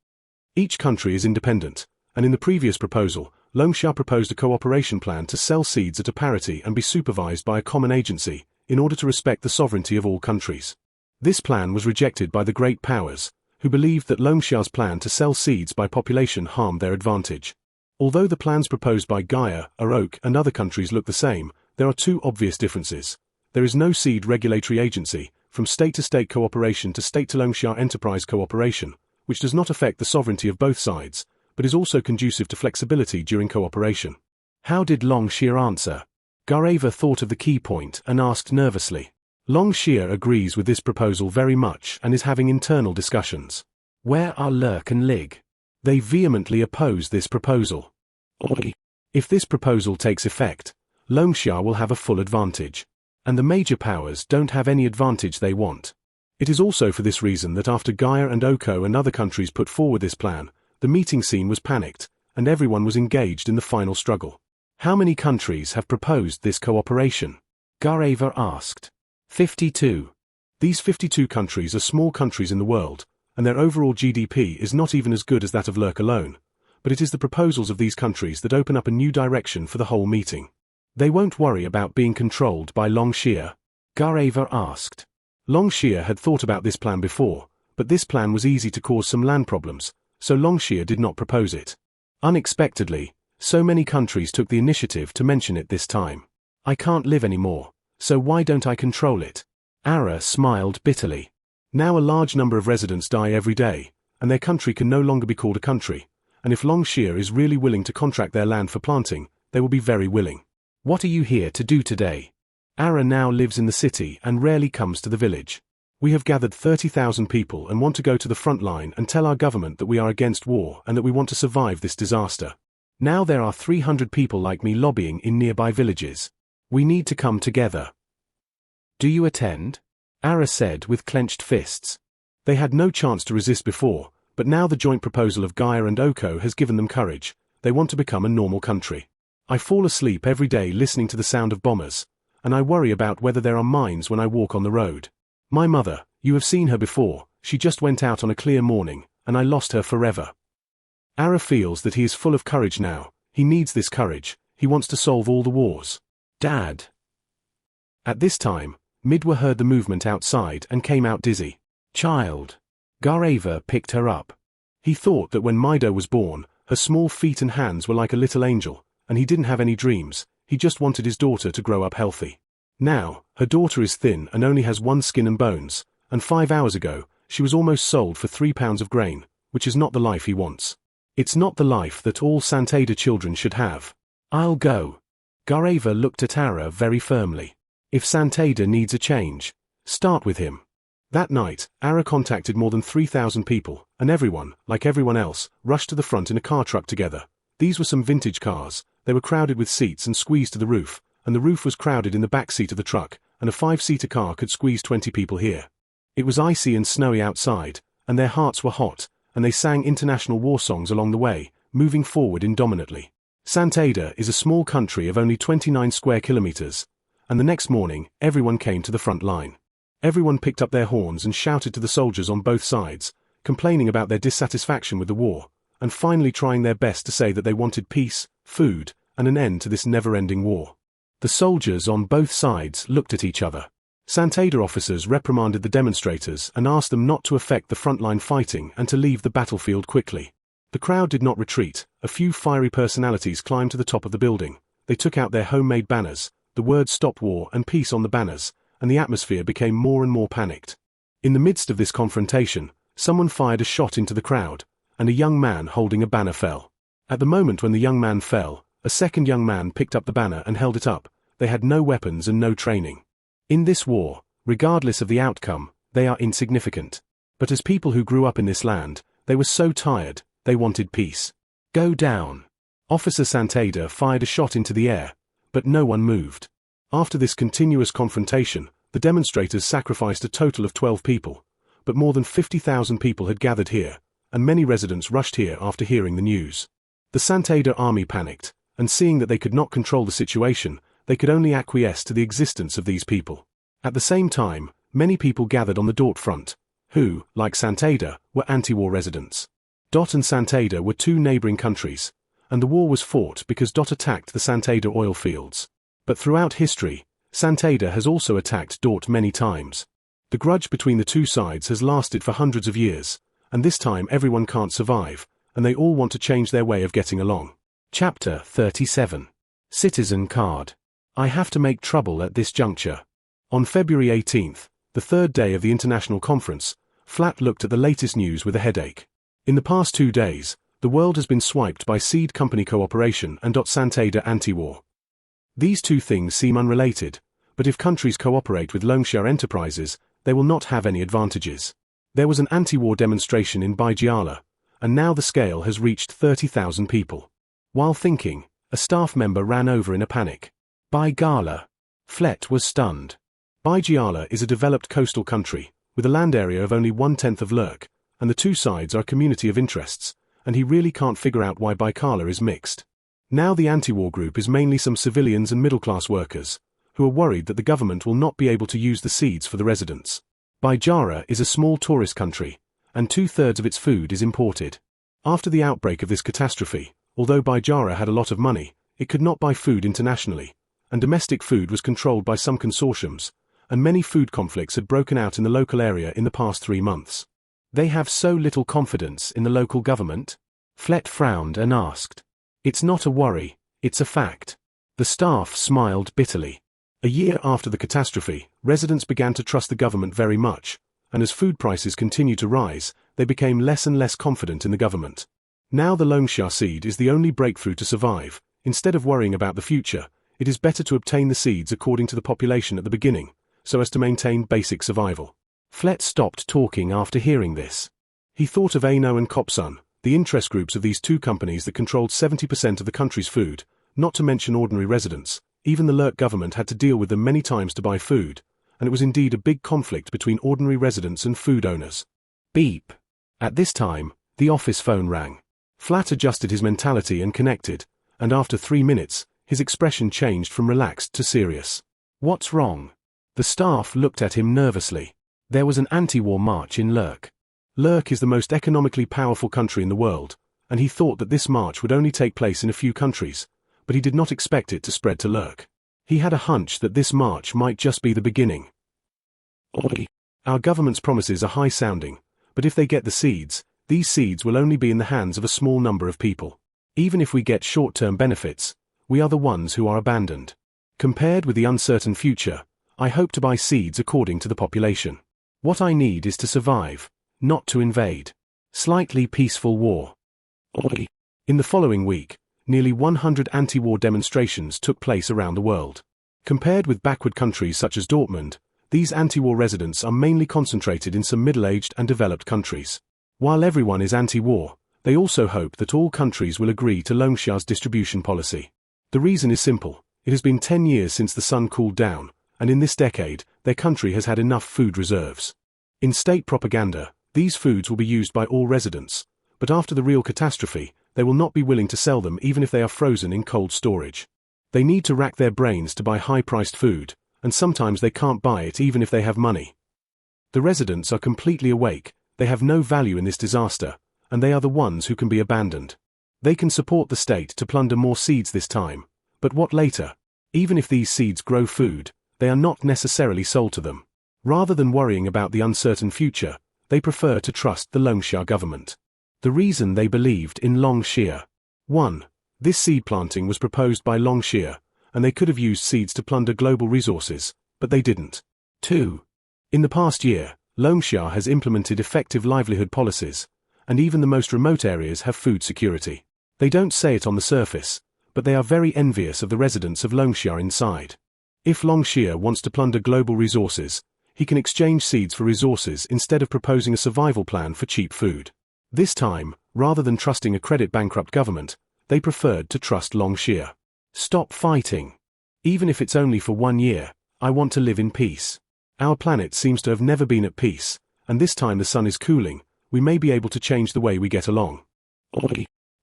Each country is independent, and in the previous proposal, Longsha proposed a cooperation plan to sell seeds at a parity and be supervised by a common agency, in order to respect the sovereignty of all countries. This plan was rejected by the great powers, who believed that Longsha's plan to sell seeds by population harmed their advantage. Although the plans proposed by Gaia, Arok, and other countries look the same, there are two obvious differences. There is no seed regulatory agency, from state-to-state cooperation to state-to-Longsha enterprise cooperation, which does not affect the sovereignty of both sides, but is also conducive to flexibility during cooperation. How did Longsha answer? Garava thought of the key point and asked nervously. Longsha agrees with this proposal very much and is having internal discussions. Where are Lurk and Lig? They vehemently oppose this proposal. If this proposal takes effect, Longsha will have a full advantage, and the major powers don't have any advantage they want. It is also for this reason that after Gaia and Oko and other countries put forward this plan, the meeting scene was panicked, and everyone was engaged in the final struggle. How many countries have proposed this cooperation? Garava asked. 52. These 52 countries are small countries in the world, and their overall GDP is not even as good as that of Lurk alone, but it is the proposals of these countries that open up a new direction for the whole meeting. They won't worry about being controlled by Longsha? Garava asked. Longsha had thought about this plan before, but this plan was easy to cause some land problems, so Longsha did not propose it. Unexpectedly, so many countries took the initiative to mention it this time. I can't live anymore, so why don't I control it? Ara smiled bitterly. Now a large number of residents die every day, and their country can no longer be called a country, and if Longsha is really willing to contract their land for planting, they will be very willing. What are you here to do today? Ara now lives in the city and rarely comes to the village. We have gathered 30,000 people and want to go to the front line and tell our government that we are against war and that we want to survive this disaster. Now there are 300 people like me lobbying in nearby villages. We need to come together. Do you attend? Ara said with clenched fists. They had no chance to resist before, but now the joint proposal of Gaia and Oko has given them courage. they want to become a normal country. I fall asleep every day listening to the sound of bombers, and I worry about whether there are mines when I walk on the road. My mother, you have seen her before, she just went out on a clear morning, and I lost her forever. Ara feels that he is full of courage now. He needs this courage. He wants to solve all the wars. Dad. At this time, Midwa heard the movement outside and came out dizzy. Child. Gareva picked her up. He thought that when Mido was born, her small feet and hands were like a little angel, and he didn't have any dreams. He just wanted his daughter to grow up healthy. Now, her daughter is thin and only has one skin and bones, and 5 hours ago, she was almost sold for 3 pounds of grain, which is not the life he wants. It's not the life that all Santader children should have. I'll go. Gareva looked at Ara very firmly. If Santader needs a change, start with him. That night, Ara contacted more than 3,000 people, and everyone, like everyone else, rushed to the front in a car truck together. These were some vintage cars. They were crowded with seats and squeezed to the roof, and the roof was crowded in the back seat of the truck, and a 5-seater car could squeeze 20 people here. It was icy and snowy outside, and their hearts were hot, and they sang international war songs along the way, moving forward indominantly. Santader is a small country of only 29 square kilometers, and the next morning, everyone came to the front line. Everyone picked up their horns and shouted to the soldiers on both sides, complaining about their dissatisfaction with the war, and finally trying their best to say that they wanted peace, food, and an end to this never-ending war. The soldiers on both sides looked at each other. Santader officers reprimanded the demonstrators and asked them not to affect the frontline fighting and to leave the battlefield quickly. The crowd did not retreat. A few fiery personalities climbed to the top of the building. They took out their homemade banners, the words "Stop War" and "Peace" on the banners, and the atmosphere became more and more panicked. In the midst of this confrontation, someone fired a shot into the crowd, and a young man holding a banner fell. At the moment when the young man fell, a second young man picked up the banner and held it up. They had no weapons and no training. In this war, regardless of the outcome, they are insignificant. But as people who grew up in this land, they were so tired, they wanted peace. Go down. Officer Santader fired a shot into the air, but no one moved. After this continuous confrontation, the demonstrators sacrificed a total of 12 people, but more than 50,000 people had gathered here, and many residents rushed here after hearing the news. The Santader army panicked, and seeing that they could not control the situation, they could only acquiesce to the existence of these people. At the same time, many people gathered on the Dort front, who, like Santader, were anti-war residents. Dot and Santader were two neighboring countries, and the war was fought because Dot attacked the Santader oil fields. But throughout history, Santader has also attacked Dort many times. The grudge between the two sides has lasted for hundreds of years, and this time everyone can't survive, and they all want to change their way of getting along. Chapter 37. Citizen Card. I have to make trouble at this juncture. On February 18th, the third day of the international conference, Flat looked at the latest news with a headache. In the past 2 days, the world has been swiped by Seed Company Cooperation and Santader Anti-War. These two things seem unrelated, but if countries cooperate with Loanshare enterprises, they will not have any advantages. There was an anti-war demonstration in Baijiala, and now the scale has reached 30,000 people. While thinking, a staff member ran over in a panic. Baigala. Flet was stunned. Baijiala is a developed coastal country, with a land area of only 1/10 of Lurk, and the two sides are a community of interests, and he really can't figure out why Baikala is mixed. Now the anti-war group is mainly some civilians and middle-class workers, who are worried that the government will not be able to use the seeds for the residents. Baijara is a small tourist country, and 2/3 of its food is imported. After the outbreak of this catastrophe, although Baijara had a lot of money, it could not buy food internationally, and domestic food was controlled by some consortiums, and many food conflicts had broken out in the local area in the past 3 months. They have so little confidence in the local government? Flet frowned and asked. It's not a worry, it's a fact. The staff smiled bitterly. A year after the catastrophe, residents began to trust the government very much, and as food prices continued to rise, they became less and less confident in the government. Now the Loanshare seed is the only breakthrough to survive. Instead of worrying about the future, it is better to obtain the seeds according to the population at the beginning, so as to maintain basic survival. Flet stopped talking after hearing this. He thought of Aino and Kopsun, the interest groups of these two companies that controlled 70% of the country's food, not to mention ordinary residents. Even the Lurk government had to deal with them many times to buy food, and it was indeed a big conflict between ordinary residents and food owners. Beep. At this time, the office phone rang. Flat adjusted his mentality and connected, and after 3 minutes, his expression changed from relaxed to serious. "What's wrong?" The staff looked at him nervously. There was an anti-war march in Lurk. Lurk is the most economically powerful country in the world, and he thought that this march would only take place in a few countries, but he did not expect it to spread to Lurk. He had a hunch that this march might just be the beginning. "Our government's promises are high-sounding, but if they get the seeds, these seeds will only be in the hands of a small number of people. Even if we get short-term benefits, we are the ones who are abandoned. Compared with the uncertain future, I hope to buy seeds according to the population. What I need is to survive, not to invade. Slightly peaceful war." In the following week, nearly 100 anti-war demonstrations took place around the world. Compared with backward countries such as Dortmund, these anti-war residents are mainly concentrated in some middle-aged and developed countries. While everyone is anti-war, they also hope that all countries will agree to Longsha's distribution policy. The reason is simple: it has been 10 years since the sun cooled down, and in this decade, their country has had enough food reserves. In state propaganda, these foods will be used by all residents, but after the real catastrophe, they will not be willing to sell them even if they are frozen in cold storage. They need to rack their brains to buy high-priced food, and sometimes they can't buy it even if they have money. The residents are completely awake, they have no value in this disaster, and they are the ones who can be abandoned. They can support the state to plunder more seeds this time, but what later? Even if these seeds grow food, they are not necessarily sold to them. Rather than worrying about the uncertain future, they prefer to trust the Longsha government. The reason they believed in Longsha. 1. This seed planting was proposed by Longsha, and they could have used seeds to plunder global resources, but they didn't. 2. In the past year, Longsha has implemented effective livelihood policies, and even the most remote areas have food security. They don't say it on the surface, but they are very envious of the residents of Longsha inside. If Longsha wants to plunder global resources, he can exchange seeds for resources instead of proposing a survival plan for cheap food. This time, rather than trusting a credit-bankrupt government, they preferred to trust Longsha. Stop fighting. Even if it's only for 1 year, I want to live in peace. Our planet seems to have never been at peace, and this time the sun is cooling, we may be able to change the way we get along.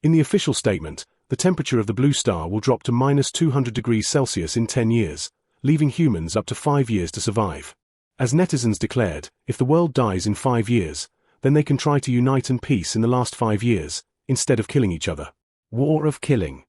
In the official statement, the temperature of the blue star will drop to -200 degrees Celsius in 10 years, leaving humans up to 5 years to survive. As netizens declared, if the world dies in 5 years, then they can try to unite in peace in the last 5 years, instead of killing each other. War of killing.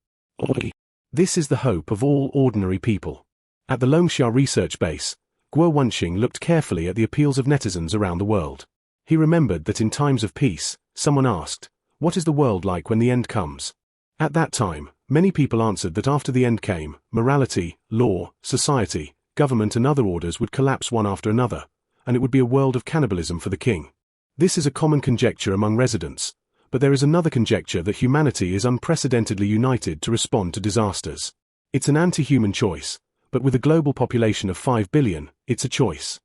This is the hope of all ordinary people. At the Longsha research base, Guo Wenxing looked carefully at the appeals of netizens around the world. He remembered that in times of peace, someone asked, "What is the world like when the end comes?" At that time, many people answered that after the end came, morality, law, society, government and other orders would collapse one after another, and it would be a world of cannibalism for the king. This is a common conjecture among residents, but there is another conjecture that humanity is unprecedentedly united to respond to disasters. It's an anti-human choice, but with a global population of 5 billion, it's a choice.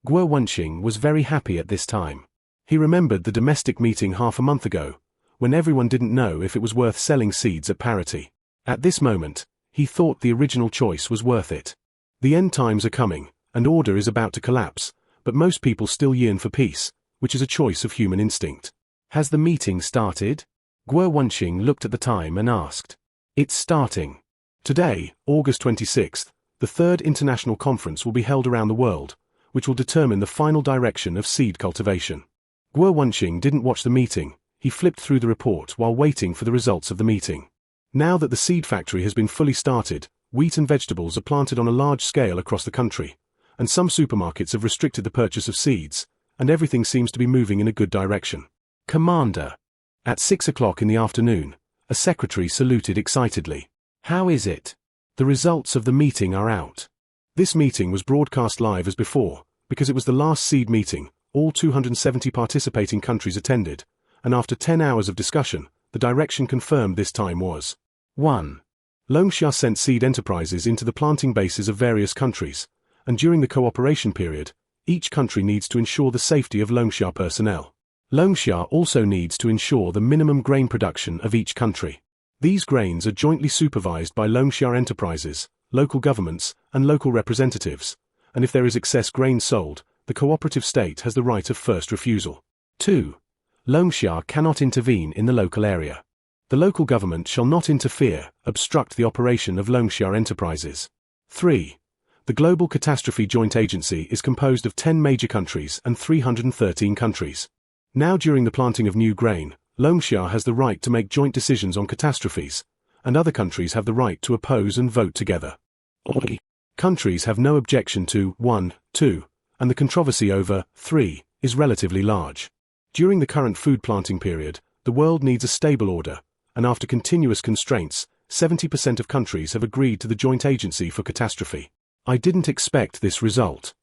Guo Wenxing was very happy at this time. He remembered the domestic meeting half a month ago, when everyone didn't know if it was worth selling seeds at parity. At this moment, he thought the original choice was worth it. The end times are coming, and order is about to collapse, but most people still yearn for peace, which is a choice of human instinct. Has the meeting started? Guo Wenxing looked at the time and asked. It's starting. Today, August 26th, the third international conference will be held around the world, which will determine the final direction of seed cultivation. Guo Wenxing didn't watch the meeting, he flipped through the report while waiting for the results of the meeting. Now that the seed factory has been fully started, wheat and vegetables are planted on a large scale across the country, and some supermarkets have restricted the purchase of seeds, and everything seems to be moving in a good direction. Commander. At 6 o'clock in the afternoon, a secretary saluted excitedly. How is it? The results of the meeting are out. This meeting was broadcast live as before, because it was the last seed meeting, all 270 participating countries attended, and after 10 hours of discussion, the direction confirmed this time was 1. Longsha sent seed enterprises into the planting bases of various countries, and during the cooperation period, each country needs to ensure the safety of Longsha personnel. Longsha also needs to ensure the minimum grain production of each country. These grains are jointly supervised by Longsha enterprises, local governments, and local representatives, and if there is excess grain sold, the cooperative state has the right of first refusal. 2. Longsha cannot intervene in the local area. The local government shall not interfere, obstruct the operation of Longxia enterprises. 3. The Global Catastrophe Joint Agency is composed of 10 major countries and 313 countries. Now during the planting of new grain, Longxia has the right to make joint decisions on catastrophes, and other countries have the right to oppose and vote together. Countries have no objection to 1, 2, and the controversy over 3 is relatively large. During the current food planting period, the world needs a stable order, and after continuous constraints, 70% of countries have agreed to the Joint Agency for Catastrophe. I didn't expect this result.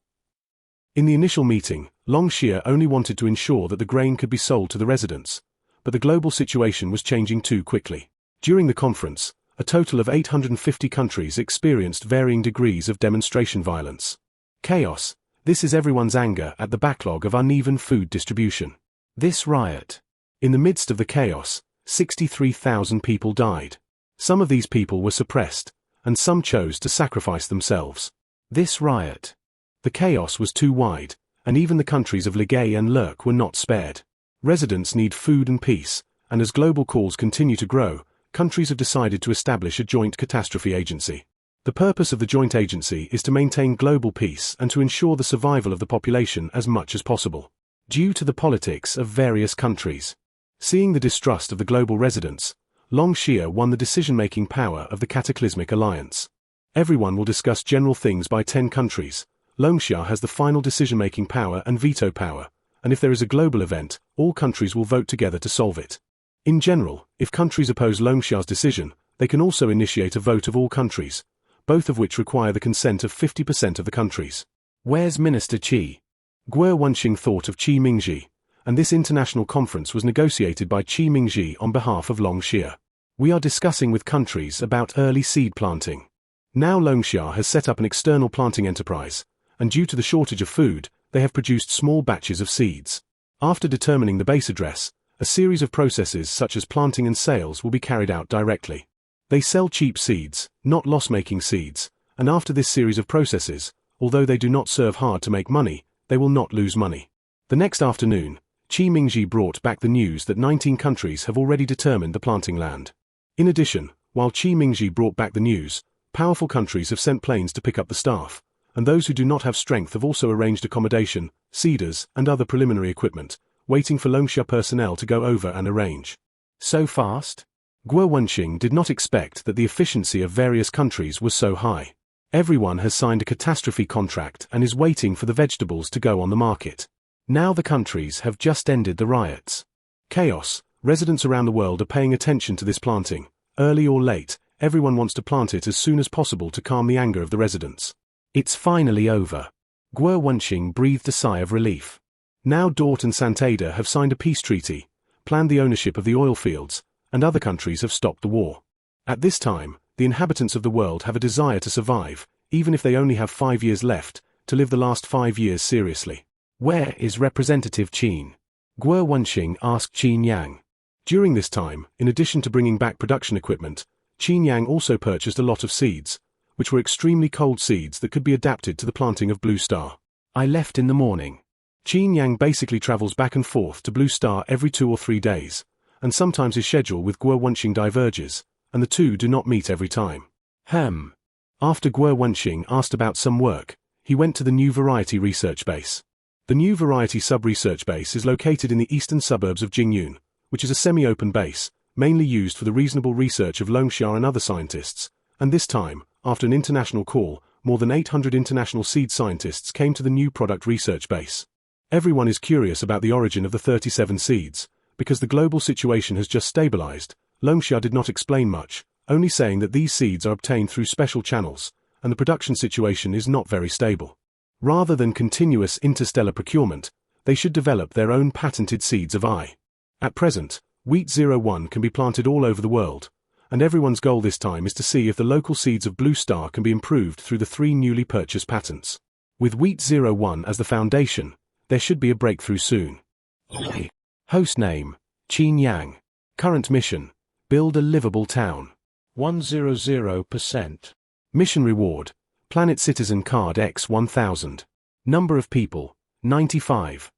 In the initial meeting, Longxia only wanted to ensure that the grain could be sold to the residents, but the global situation was changing too quickly. During the conference, a total of 850 countries experienced varying degrees of demonstration violence. Chaos. This is everyone's anger at the backlog of uneven food distribution. This riot. In the midst of the chaos, 63,000 people died. Some of these people were suppressed, and some chose to sacrifice themselves. This riot. The chaos was too wide, and even the countries of Ligue and Lurk were not spared. Residents need food and peace, and as global calls continue to grow, countries have decided to establish a joint catastrophe agency. The purpose of the joint agency is to maintain global peace and to ensure the survival of the population as much as possible. Due to the politics of various countries. Seeing the distrust of the global residents, Longxia won the decision-making power of the Cataclysmic Alliance. Everyone will discuss general things by 10 countries. Longxia has the final decision-making power and veto power, and if there is a global event, all countries will vote together to solve it. In general, if countries oppose Longxia's decision, they can also initiate a vote of all countries, both of which require the consent of 50% of the countries. Where's Minister Qi? Guo Wenxing thought of Qi Mingzhi, and this international conference was negotiated by Qi Mingzhi on behalf of Longxia. We are discussing with countries about early seed planting. Now Longxia has set up an external planting enterprise, and due to the shortage of food, they have produced small batches of seeds. After determining the base address, a series of processes such as planting and sales will be carried out directly. They sell cheap seeds, not loss-making seeds, and after this series of processes, although they do not serve hard to make money, they will not lose money. The next afternoon, Qi Mingzhi brought back the news that 19 countries have already determined the planting land. In addition, while Qi Mingzhi brought back the news, powerful countries have sent planes to pick up the staff, and those who do not have strength have also arranged accommodation, seeders, and other preliminary equipment, waiting for Longxia personnel to go over and arrange. So fast? Guo Wenxing did not expect that the efficiency of various countries was so high. Everyone has signed a catastrophe contract and is waiting for the vegetables to go on the market. Now the countries have just ended the riots. Chaos. Residents around the world are paying attention to this planting. Early or late, everyone wants to plant it as soon as possible to calm the anger of the residents. It's finally over. Guo Wenxing breathed a sigh of relief. Now Dort and Santander have signed a peace treaty, planned the ownership of the oil fields, and other countries have stopped the war. At this time, the inhabitants of the world have a desire to survive, even if they only have 5 years left, to live the last 5 years seriously. Where is Representative Qin? Guo Wenxing asked Qin Yang. During this time, in addition to bringing back production equipment, Qin Yang also purchased a lot of seeds, which were extremely cold seeds that could be adapted to the planting of Blue Star. I left in the morning. Qin Yang basically travels back and forth to Blue Star every 2 or 3 days, and sometimes his schedule with Guo Wenxing diverges, and the two do not meet every time. After Guo Wenxing asked about some work, he went to the New Variety Research Base. The New Variety Sub-Research Base is located in the eastern suburbs of Jingyun, which is a semi-open base, mainly used for the reasonable research of Longxia and other scientists, and this time, after an international call, more than 800 international seed scientists came to the new product research base. Everyone is curious about the origin of the 37 seeds, because the global situation has just stabilized. Longxia did not explain much, only saying that these seeds are obtained through special channels, and the production situation is not very stable. Rather than continuous interstellar procurement, they should develop their own patented seeds of I. At present, Wheat 01 can be planted all over the world, and everyone's goal this time is to see if the local seeds of Blue Star can be improved through the 3 newly purchased patents. With Wheat 01 as the foundation, there should be a breakthrough soon. Host name, Qin Yang. Current mission, build a livable town. 100%. Mission reward, Planet Citizen Card X1000. Number of people, 95.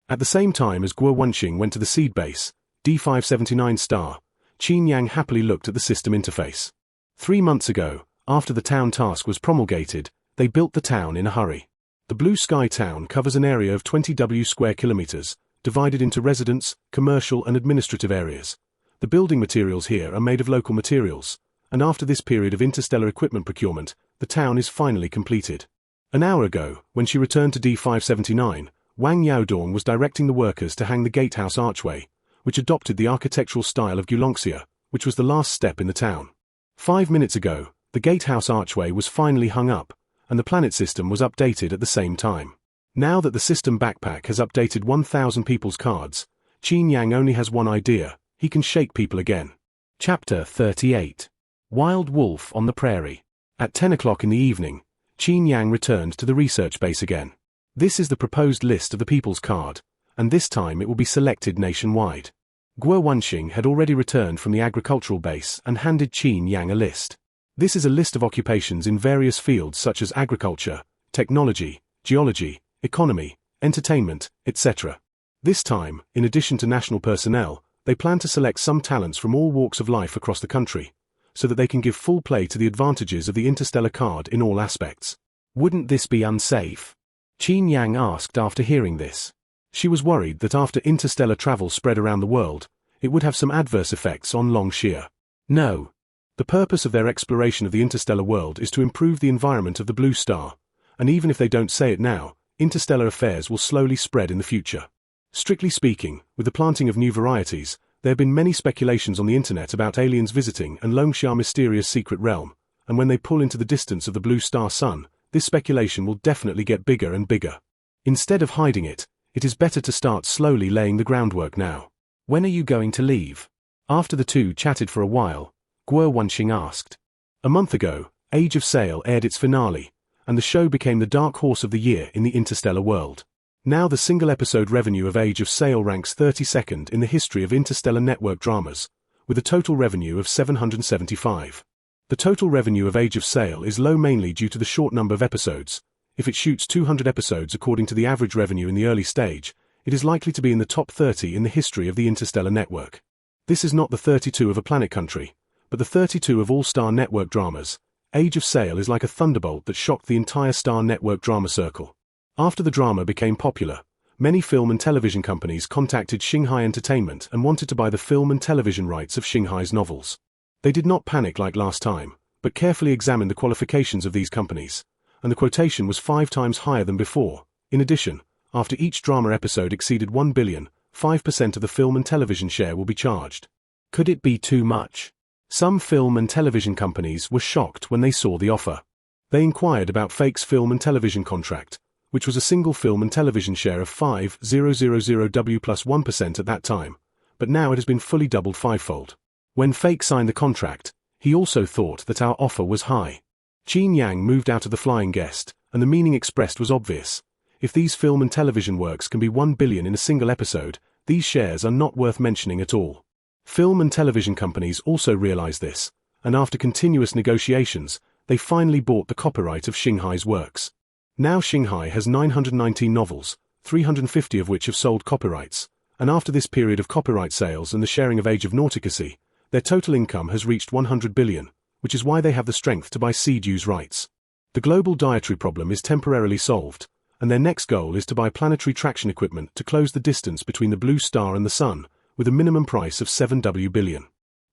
At the same time as Guo Wenxing went to the seed base, D579 star, Qin Yang happily looked at the system interface. 3 months ago, after the town task was promulgated, they built the town in a hurry. The Blue Sky Town covers an area of 20 square kilometers, divided into residence, commercial and administrative areas. The building materials here are made of local materials, and after this period of interstellar equipment procurement, the town is finally completed. An hour ago, when she returned to D579, Wang Yaodong was directing the workers to hang the gatehouse archway, which adopted the architectural style of Gulongxia, which was the last step in the town. 5 minutes ago, the gatehouse archway was finally hung up, and the planet system was updated at the same time. Now that the system backpack has updated 1,000 people's cards, Qin Yang only has one idea: he can shake people again. Chapter 38. Wild Wolf on the Prairie. At 10 o'clock in the evening, Qin Yang returned to the research base again. This is the proposed list of the people's card, and this time it will be selected nationwide. Guo Wenxing had already returned from the agricultural base and handed Qin Yang a list. This is a list of occupations in various fields such as agriculture, technology, geology, economy, entertainment, etc. This time, in addition to national personnel, they plan to select some talents from all walks of life across the country, so that they can give full play to the advantages of the interstellar card in all aspects. Wouldn't this be unsafe? Qin Yang asked after hearing this. She was worried that after interstellar travel spread around the world, it would have some adverse effects on Longxia. No. The purpose of their exploration of the interstellar world is to improve the environment of the blue star, and even if they don't say it now, interstellar affairs will slowly spread in the future. Strictly speaking, with the planting of new varieties, there have been many speculations on the internet about aliens visiting and Longxia's mysterious secret realm, and when they pull into the distance of the blue star sun, this speculation will definitely get bigger and bigger. Instead of hiding it, it is better to start slowly laying the groundwork now. When are you going to leave? After the two chatted for a while, Guo Wenxing asked. A month ago, Age of Sail aired its finale, and the show became the dark horse of the year in the interstellar world. Now the single-episode revenue of Age of Sail ranks 32nd in the history of interstellar network dramas, with a total revenue of 775. The total revenue of Age of Sail is low mainly due to the short number of episodes. If it shoots 200 episodes according to the average revenue in the early stage, it is likely to be in the top 30 in the history of the interstellar network. This is not the 32 of A Planet Country, but the 32 of all Star Network dramas. Age of Sail is like a thunderbolt that shocked the entire Star Network drama circle. After the drama became popular, many film and television companies contacted Shanghai Entertainment and wanted to buy the film and television rights of Shanghai's novels. They did not panic like last time, but carefully examined the qualifications of these companies, and the quotation was 5 times higher than before. In addition, after each drama episode exceeded 1 billion, 5% of the film and television share will be charged. Could it be too much? Some film and television companies were shocked when they saw the offer. They inquired about Fake's film and television contract, which was a single film and television share of 5,000W plus 1% at that time, but now it has been fully doubled 5-fold. When Fake signed the contract, he also thought that our offer was high. Qin Yang moved out of the flying guest, and the meaning expressed was obvious. If these film and television works can be 1 billion in a single episode, these shares are not worth mentioning at all. Film and television companies also realized this, and after continuous negotiations, they finally bought the copyright of Shanghai's works. Now Shanghai has 919 novels, 350 of which have sold copyrights, and after this period of copyright sales and the sharing of Age of Nauticacy, their total income has reached 100 billion, which is why they have the strength to buy seed use rights. The global dietary problem is temporarily solved, and their next goal is to buy planetary traction equipment to close the distance between the blue star and the sun, with a minimum price of 7W billion.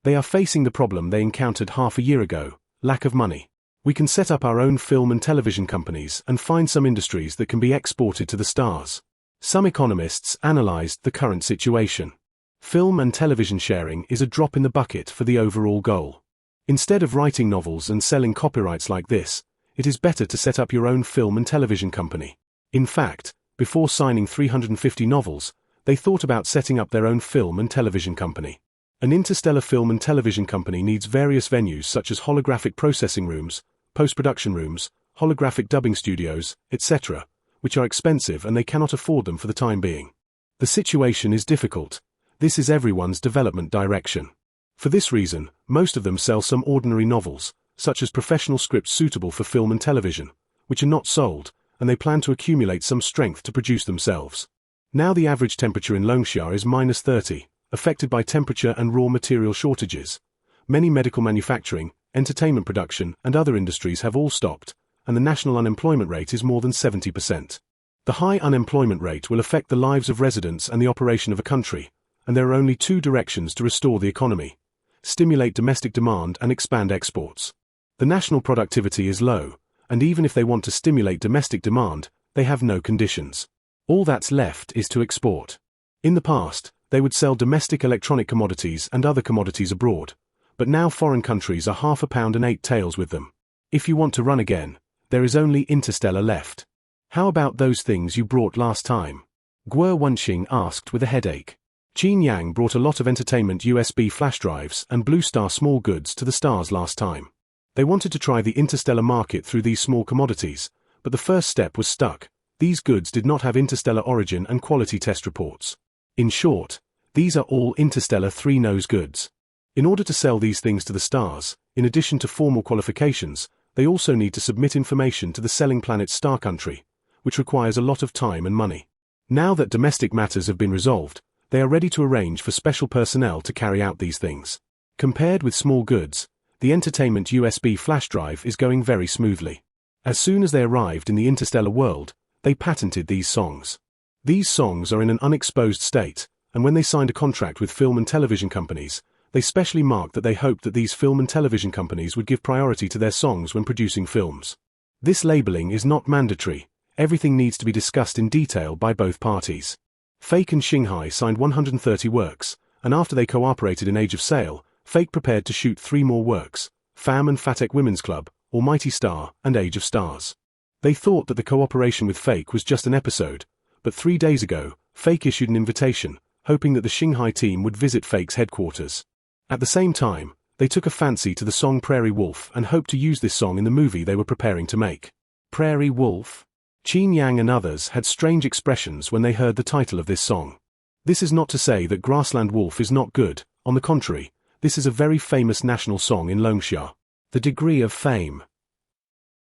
They are facing the problem they encountered half a year ago: lack of money. We can set up our own film and television companies and find some industries that can be exported to the stars. Some economists analyzed the current situation. Film and television sharing is a drop in the bucket for the overall goal. Instead of writing novels and selling copyrights like this, it is better to set up your own film and television company. In fact, before signing 350 novels, they thought about setting up their own film and television company. An interstellar film and television company needs various venues such as holographic processing rooms, post-production rooms, holographic dubbing studios, etc., which are expensive and they cannot afford them for the time being. The situation is difficult. This is everyone's development direction. For this reason, most of them sell some ordinary novels, such as professional scripts suitable for film and television, which are not sold, and they plan to accumulate some strength to produce themselves. Now the average temperature in Longxia is -30, affected by temperature and raw material shortages. Many medical manufacturing, entertainment production, and other industries have all stopped, and the national unemployment rate is more than 70%. The high unemployment rate will affect the lives of residents and the operation of a country, and there are only two directions to restore the economy: stimulate domestic demand and expand exports. The national productivity is low, and even if they want to stimulate domestic demand, they have no conditions. All that's left is to export. In the past, they would sell domestic electronic commodities and other commodities abroad, but now foreign countries are half a pound and 8 tails with them. If you want to run again, there is only Interstellar left. How about those things you brought last time? Guo Wenxing asked with a headache. Qin Yang brought a lot of entertainment USB flash drives and Blue Star small goods to the stars last time. They wanted to try the interstellar market through these small commodities, but the first step was stuck. These goods did not have interstellar origin and quality test reports. In short, these are all interstellar three-nose goods. In order to sell these things to the stars, in addition to formal qualifications, they also need to submit information to the selling planet's star country, which requires a lot of time and money. Now that domestic matters have been resolved, they are ready to arrange for special personnel to carry out these things. Compared with small goods, the entertainment USB flash drive is going very smoothly. As soon as they arrived in the interstellar world, they patented these songs. These songs are in an unexposed state, and when they signed a contract with film and television companies, they specially marked that they hoped that these film and television companies would give priority to their songs when producing films. This labeling is not mandatory. Everything needs to be discussed in detail by both parties. Fake and Shanghai signed 130 works, and after they cooperated in Age of Sail, Fake prepared to shoot 3 more works: Fam and Fatek Women's Club, Almighty Star, and Age of Stars. They thought that the cooperation with Fake was just an episode, but 3 days ago, Fake issued an invitation, hoping that the Shanghai team would visit Fake's headquarters. At the same time, they took a fancy to the song Prairie Wolf and hoped to use this song in the movie they were preparing to make. Prairie Wolf? Qin Yang and others had strange expressions when they heard the title of this song. This is not to say that Grassland Wolf is not good, on the contrary, this is a very famous national song in Longxia. The degree of fame.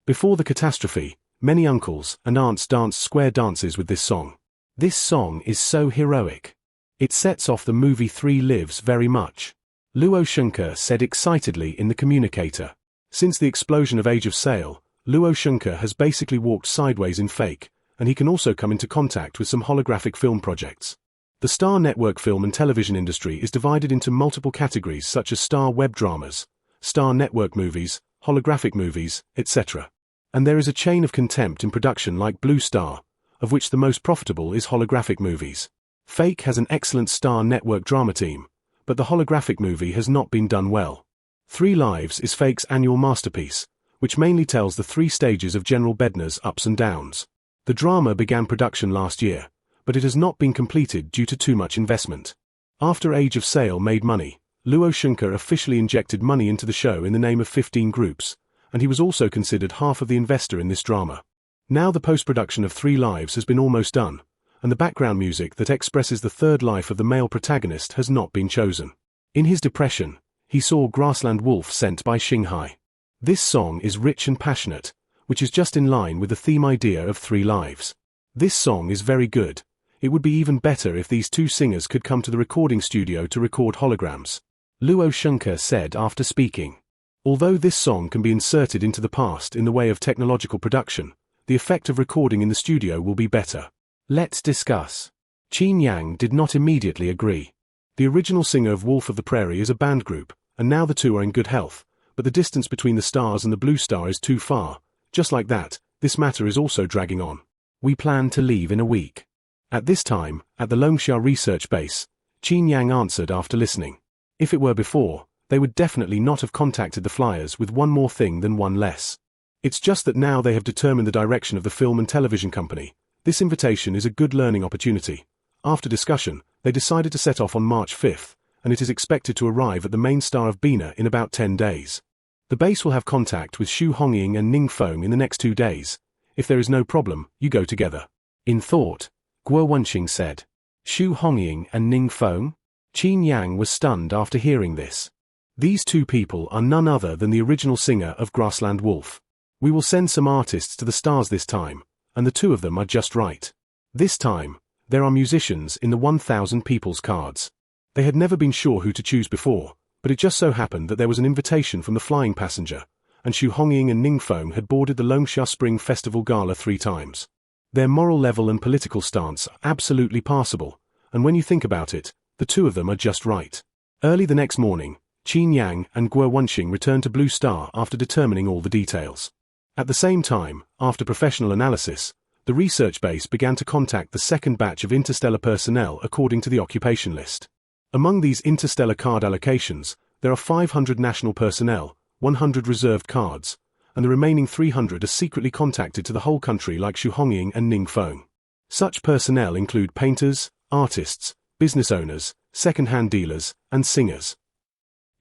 Before the catastrophe, many uncles and aunts danced square dances with this song. This song is so heroic. It sets off the movie 3 Lives very much. Luo Shunke said excitedly in the communicator. Since the explosion of Age of Sail, Luo Shunke has basically walked sideways in Fake, and he can also come into contact with some holographic film projects. The Star Network film and television industry is divided into multiple categories such as Star Web Dramas, Star Network movies, holographic movies, etc. And there is a chain of contempt in production like Blue Star, of which the most profitable is holographic movies. Fake has an excellent Star Network drama team, but the holographic movie has not been done well. 3 Lives is Fake's annual masterpiece, which mainly tells the 3 stages of General Bednar's ups and downs. The drama began production last year, but it has not been completed due to too much investment. After Age of Sail made money, Luo Shunke officially injected money into the show in the name of 15 groups, and he was also considered half of the investor in this drama. Now the post-production of 3 Lives has been almost done, and the background music that expresses the third life of the male protagonist has not been chosen. In his depression, he saw Grassland Wolf sent by Shanghai. This song is rich and passionate, which is just in line with the theme idea of 3 Lives. This song is very good. It would be even better if these 2 singers could come to the recording studio to record holograms. Luo Shunke said after speaking. Although this song can be inserted into the past in the way of technological production, the effect of recording in the studio will be better. Let's discuss. Qin Yang did not immediately agree. The original singer of Wolf of the Prairie is a band group, and now the 2 are in good health, but the distance between the stars and the Blue Star is too far. Just like that, this matter is also dragging on. We plan to leave in a week. At this time, at the Longxia research base, Qin Yang answered after listening. If it were before, they would definitely not have contacted the flyers with one more thing than one less. It's just that now they have determined the direction of the film and television company. This invitation is a good learning opportunity. After discussion, they decided to set off on March 5th, and it is expected to arrive at the main star of Bina in about 10 days. The base will have contact with Xu Hongying and Ning Feng in the next 2 days. If there is no problem, you go together. In thought, Guo Wenxing said. Xu Hongying and Ning Feng? Qin Yang was stunned after hearing this. These 2 people are none other than the original singer of Grassland Wolf. We will send some artists to the stars this time, and the 2 of them are just right. This time, there are musicians in the 1,000 people's cards. They had never been sure who to choose before, but it just so happened that there was an invitation from the flying passenger, and Xu Hongying and Ning Feng had boarded the Longsha Spring Festival Gala 3 times. Their moral level and political stance are absolutely passable, and when you think about it, the two of them are just right. Early the next morning, Qin Yang and Guo Wenxing returned to Blue Star after determining all the details. At the same time, after professional analysis, the research base began to contact the second batch of interstellar personnel according to the occupation list. Among these interstellar card allocations, there are 500 national personnel, 100 reserved cards, and the remaining 300 are secretly contacted to the whole country like Xu Hongying and Ning Feng. Such personnel include painters, artists, business owners, second-hand dealers, and singers.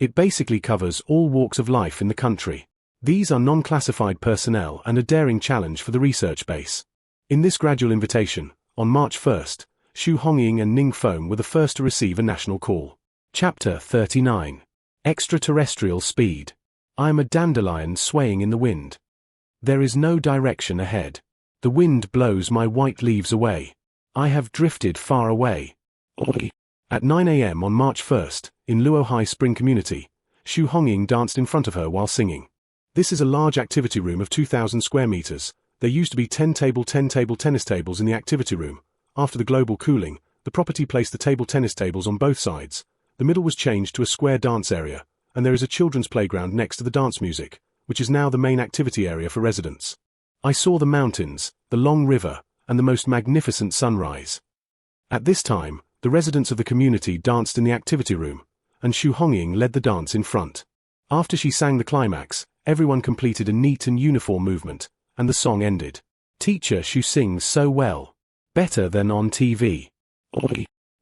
It basically covers all walks of life in the country. These are non-classified personnel and a daring challenge for the research base. In this gradual invitation, on March 1st, Xu Hongying and Ning Feng were the first to receive a national call. Chapter 39. Extraterrestrial Speed. I am a dandelion swaying in the wind. There is no direction ahead. The wind blows my white leaves away. I have drifted far away. At 9 a.m. on March 1st, in Luo High Spring Community, Xu Hongying danced in front of her while singing. This is a large activity room of 2,000 square meters. There used to be 10 table tennis tables in the activity room. After the global cooling, the property placed the table tennis tables on both sides. The middle was changed to a square dance area, and there is a children's playground next to the dance music, which is now the main activity area for residents. I saw the mountains, the long river, and the most magnificent sunrise. At this time, the residents of the community danced in the activity room, and Xu Hongying led the dance in front. After she sang the climax, everyone completed a neat and uniform movement, and the song ended. Teacher Xu sings so well. Better than on TV.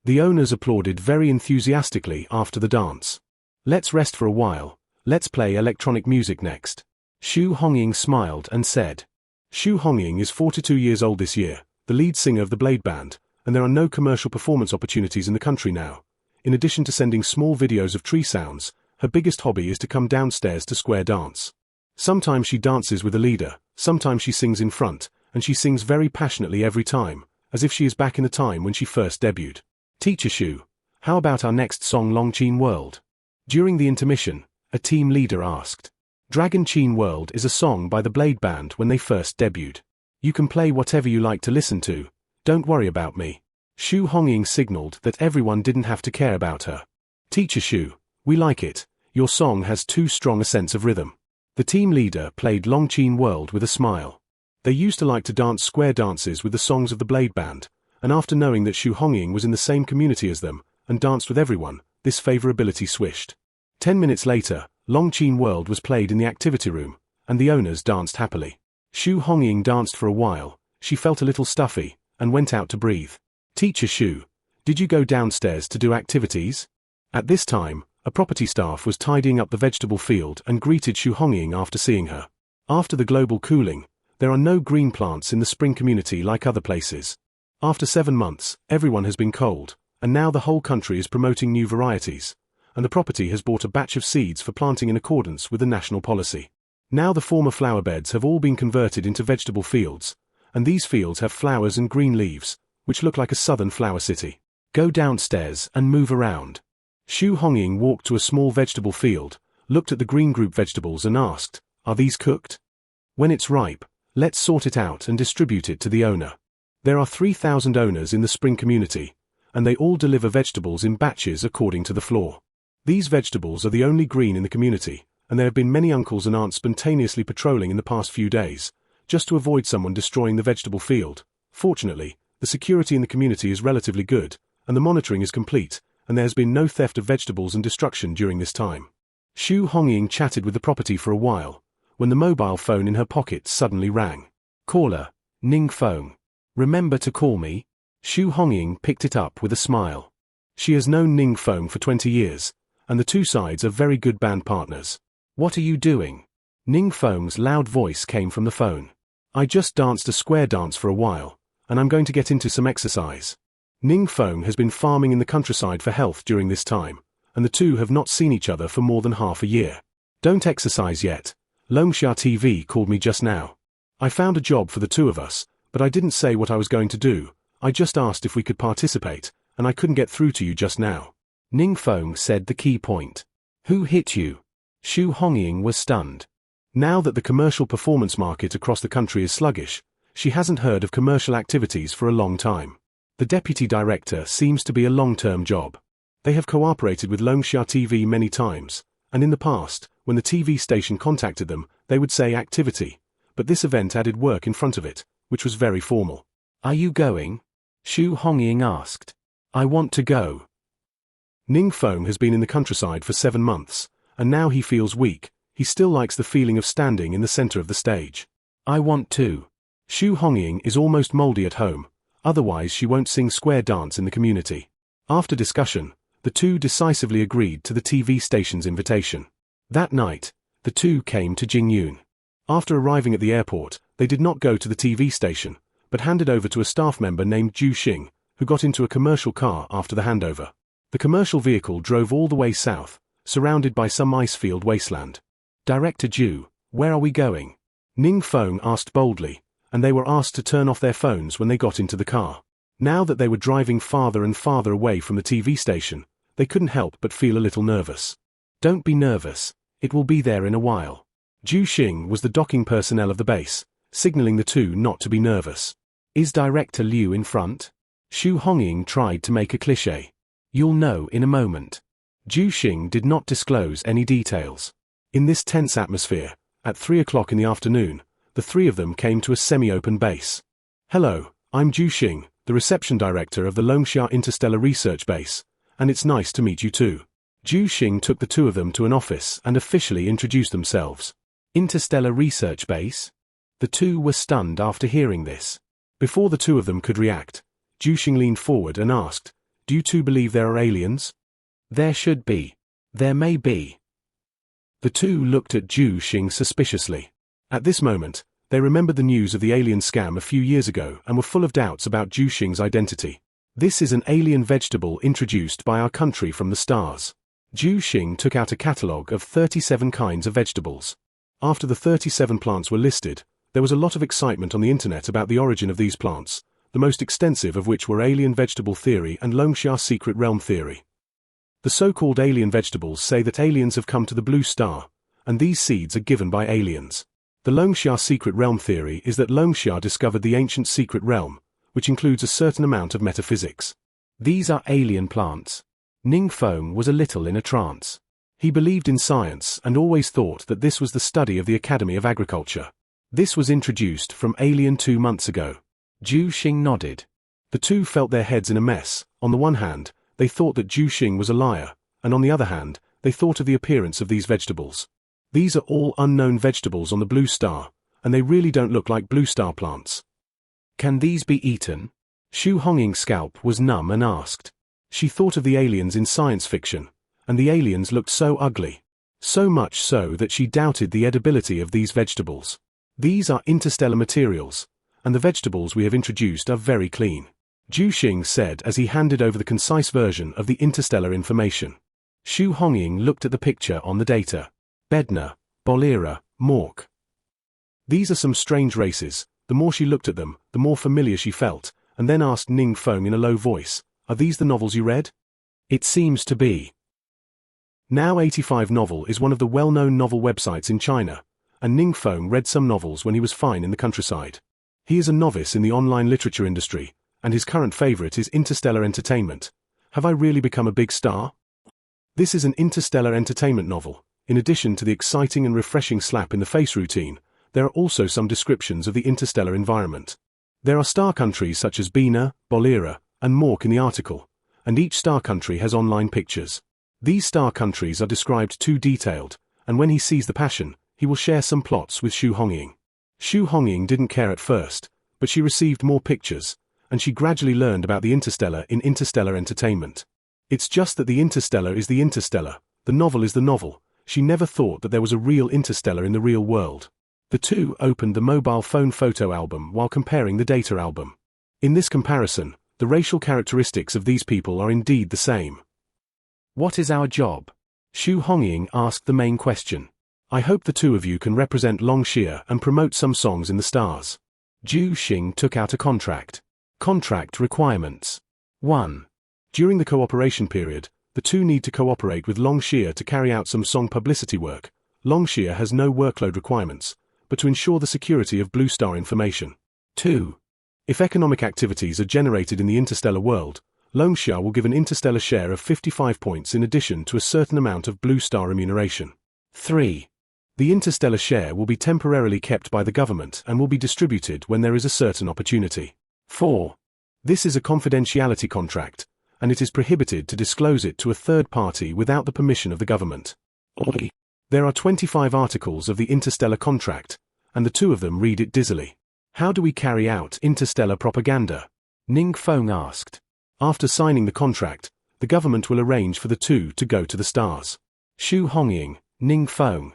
The owners applauded very enthusiastically after the dance. Let's rest for a while. Let's play electronic music next. Xu Hongying smiled and said. Xu Hongying is 42 years old this year, the lead singer of the Blade Band, and there are no commercial performance opportunities in the country now. In addition to sending small videos of tree sounds, her biggest hobby is to come downstairs to square dance. Sometimes she dances with a leader, sometimes she sings in front, and she sings very passionately every time, as if she is back in the time when she first debuted. Teacher Xu, how about our next song Long Qin World? During the intermission, a team leader asked. Dragon Qin World is a song by the Blade Band when they first debuted. You can play whatever you like to listen to. Don't worry about me. Xu Hongying signaled that everyone didn't have to care about her. Teacher Xu, we like it. Your song has too strong a sense of rhythm. The team leader played Long Qin World with a smile. They used to like to dance square dances with the songs of the Blade Band, and after knowing that Xu Hongying was in the same community as them, and danced with everyone, this favorability swished. 10 minutes later, Long Qin World was played in the activity room, and the owners danced happily. Xu Hongying danced for a while, she felt a little stuffy, and went out to breathe. Teacher Xu, did you go downstairs to do activities? At this time, a property staff was tidying up the vegetable field and greeted Xu Hongying after seeing her. After the global cooling, there are no green plants in the spring community like other places. After 7 months, everyone has been cold, and now the whole country is promoting new varieties, and the property has bought a batch of seeds for planting in accordance with the national policy. Now the former flower beds have all been converted into vegetable fields, and these fields have flowers and green leaves, which look like a southern flower city. Go downstairs and move around. Xu Hongying walked to a small vegetable field, looked at the green group vegetables and asked, are these cooked? When it's ripe, let's sort it out and distribute it to the owner. There are 3,000 owners in the spring community, and they all deliver vegetables in batches according to the floor. These vegetables are the only green in the community, and there have been many uncles and aunts spontaneously patrolling in the past few days, just to avoid someone destroying the vegetable field. Fortunately, the security in the community is relatively good, and the monitoring is complete, and there has been no theft of vegetables and destruction during this time. Xu Hongying chatted with the property for a while, when the mobile phone in her pocket suddenly rang. Caller, Ning Feng. Remember to call me? Xu Hongying picked it up with a smile. She has known Ning Feng for 20 years, and the two sides are very good band partners. What are you doing? Ning Feng's loud voice came from the phone. I just danced a square dance for a while, and I'm going to get into some exercise. Ning Feng has been farming in the countryside for health during this time, and the two have not seen each other for more than half a year. Don't exercise yet. Longsha TV called me just now. I found a job for the two of us, but I didn't say what I was going to do. I just asked if we could participate, and I couldn't get through to you just now. Ning Feng said the key point. Who hit you? Xu Hongying was stunned. Now that the commercial performance market across the country is sluggish, she hasn't heard of commercial activities for a long time. The deputy director seems to be a long-term job. They have cooperated with Longxia TV many times, and in the past, when the TV station contacted them, they would say activity, but this event added work in front of it, which was very formal. Are you going? Xu Hongying asked. I want to go. Ning Feng has been in the countryside for 7 months, and now he feels weak. He still likes the feeling of standing in the center of the stage. I want to. Xu Hongying is almost moldy at home, otherwise she won't sing square dance in the community. After discussion, the two decisively agreed to the TV station's invitation. That night, the two came to Jingyun. After arriving at the airport, they did not go to the TV station, but handed over to a staff member named Zhu Xing, who got into a commercial car after the handover. The commercial vehicle drove all the way south, surrounded by some ice-field wasteland. Director Zhu, where are we going? Ning Feng asked boldly, and they were asked to turn off their phones when they got into the car. Now that they were driving farther and farther away from the TV station, they couldn't help but feel a little nervous. Don't be nervous, it will be there in a while. Zhu Xing was the docking personnel of the base, signaling the two not to be nervous. Is Director Liu in front? Xu Hongying tried to make a cliché. You'll know in a moment. Zhu Xing did not disclose any details. In this tense atmosphere, at 3 o'clock in the afternoon, the three of them came to a semi-open base. Hello, I'm Zhu Xing, the reception director of the Longxia Interstellar Research Base, and it's nice to meet you too. Zhu Xing took the two of them to an office and officially introduced themselves. Interstellar Research Base? The two were stunned after hearing this. Before the two of them could react, Zhu Xing leaned forward and asked, Do you two believe there are aliens? There should be. There may be. The two looked at Zhu Xing suspiciously. At this moment, they remembered the news of the alien scam a few years ago and were full of doubts about Zhu Xing's identity. This is an alien vegetable introduced by our country from the stars. Zhu Xing took out a catalogue of 37 kinds of vegetables. After the 37 plants were listed, there was a lot of excitement on the internet about the origin of these plants, the most extensive of which were alien vegetable theory and Longxia secret realm theory. The so-called alien vegetables say that aliens have come to the blue star, and these seeds are given by aliens. The Longxia secret realm theory is that Longxia discovered the ancient secret realm, which includes a certain amount of metaphysics. These are alien plants. Ning Feng was a little in a trance. He believed in science and always thought that this was the study of the Academy of Agriculture. This was introduced from Alien 2 months ago. Zhu Xing nodded. The two felt their heads in a mess. On the one hand, they thought that Zhu Xing was a liar, and on the other hand, they thought of the appearance of these vegetables. These are all unknown vegetables on the blue star, and they really don't look like blue star plants. Can these be eaten? Xu Hongying's scalp was numb and asked. She thought of the aliens in science fiction, and the aliens looked so ugly. So much so that she doubted the edibility of these vegetables. These are interstellar materials, and the vegetables we have introduced are very clean. Zhu Xing said as he handed over the concise version of the interstellar information. Xu Hongying looked at the picture on the data. Bednar, Bolera, Mork. These are some strange races. The more she looked at them, the more familiar she felt, and then asked Ning Feng in a low voice, Are these the novels you read? It seems to be. Now 85 Novel is one of the well-known novel websites in China, and Ning Feng read some novels when he was fine in the countryside. He is a novice in the online literature industry, and his current favorite is interstellar entertainment. Have I really become a big star? This is an interstellar entertainment novel. In addition to the exciting and refreshing slap-in-the-face routine, there are also some descriptions of the interstellar environment. There are star countries such as Bednar, Bolera, and Mork in the article, and each star country has online pictures. These star countries are described too detailed, and when he sees the passion, he will share some plots with Xu Hongying. Xu Hongying didn't care at first, but she received more pictures, and she gradually learned about the interstellar in interstellar entertainment. It's just that the interstellar is the interstellar, the novel is the novel. She never thought that there was a real interstellar in the real world. The two opened the mobile phone photo album while comparing the data album. In this comparison, the racial characteristics of these people are indeed the same. What is our job? Xu Hongying asked the main question. I hope the two of you can represent Longxia and promote some songs in the stars. Zhu Xing took out a contract. Contract requirements. 1. During the cooperation period, the two need to cooperate with Longxia to carry out some song publicity work. Longxia has no workload requirements, but to ensure the security of Blue Star information. 2. If economic activities are generated in the interstellar world, Longxia will give an interstellar share of 55 points in addition to a certain amount of Blue Star remuneration. 3. The interstellar share will be temporarily kept by the government and will be distributed when there is a certain opportunity. 4. This is a confidentiality contract, and it is prohibited to disclose it to a third party without the permission of the government. There are 25 articles of the interstellar contract, and the two of them read it dizzily. How do we carry out interstellar propaganda? Ning Feng asked. After signing the contract, the government will arrange for the two to go to the stars. Xu Hongying, Ning Feng.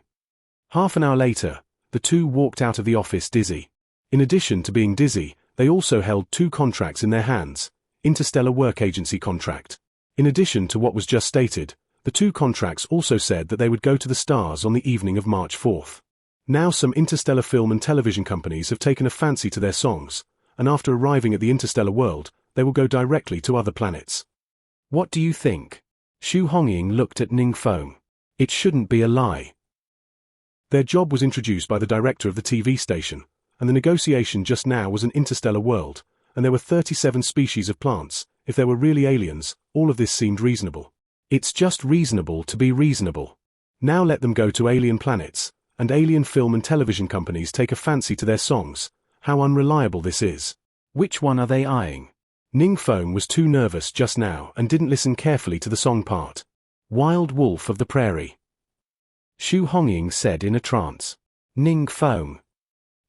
Half an hour later, the two walked out of the office dizzy. In addition to being dizzy, they also held two contracts in their hands. Interstellar Work Agency contract. In addition to what was just stated, the two contracts also said that they would go to the stars on the evening of March 4th. Now some interstellar film and television companies have taken a fancy to their songs, and after arriving at the interstellar world, they will go directly to other planets. What do you think? Xu Hongying looked at Ning Feng. It shouldn't be a lie. Their job was introduced by the director of the TV station, and the negotiation just now was an interstellar world, and there were 37 species of plants. If there were really aliens, all of this seemed reasonable. It's just reasonable to be reasonable. Now let them go to alien planets, and alien film and television companies take a fancy to their songs. How unreliable this is. Which one are they eyeing? Ning Feng was too nervous just now and didn't listen carefully to the song part. Wild Wolf of the Prairie. Xu Hongying said in a trance. Ning Feng.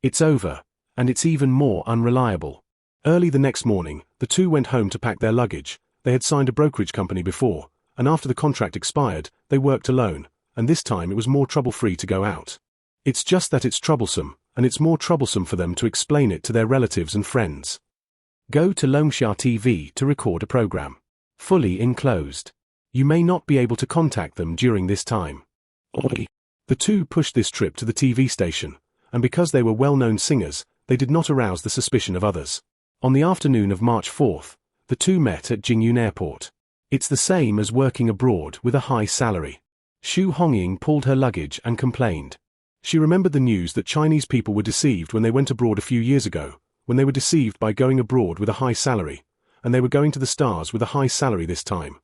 It's over, and it's even more unreliable. Early the next morning, the two went home to pack their luggage. They had signed a brokerage company before, and after the contract expired, they worked alone, and this time it was more trouble-free to go out. It's just that it's troublesome, and it's more troublesome for them to explain it to their relatives and friends. Go to Longxia TV to record a program. Fully enclosed. You may not be able to contact them during this time. The two pushed this trip to the TV station, and because they were well-known singers, they did not arouse the suspicion of others. On the afternoon of March 4th, the two met at Jingyun Airport. It's the same as working abroad with a high salary. Xu Hongying pulled her luggage and complained. She remembered the news that Chinese people were deceived when they went abroad a few years ago, when they were deceived by going abroad with a high salary, and they were going to the stars with a high salary this time.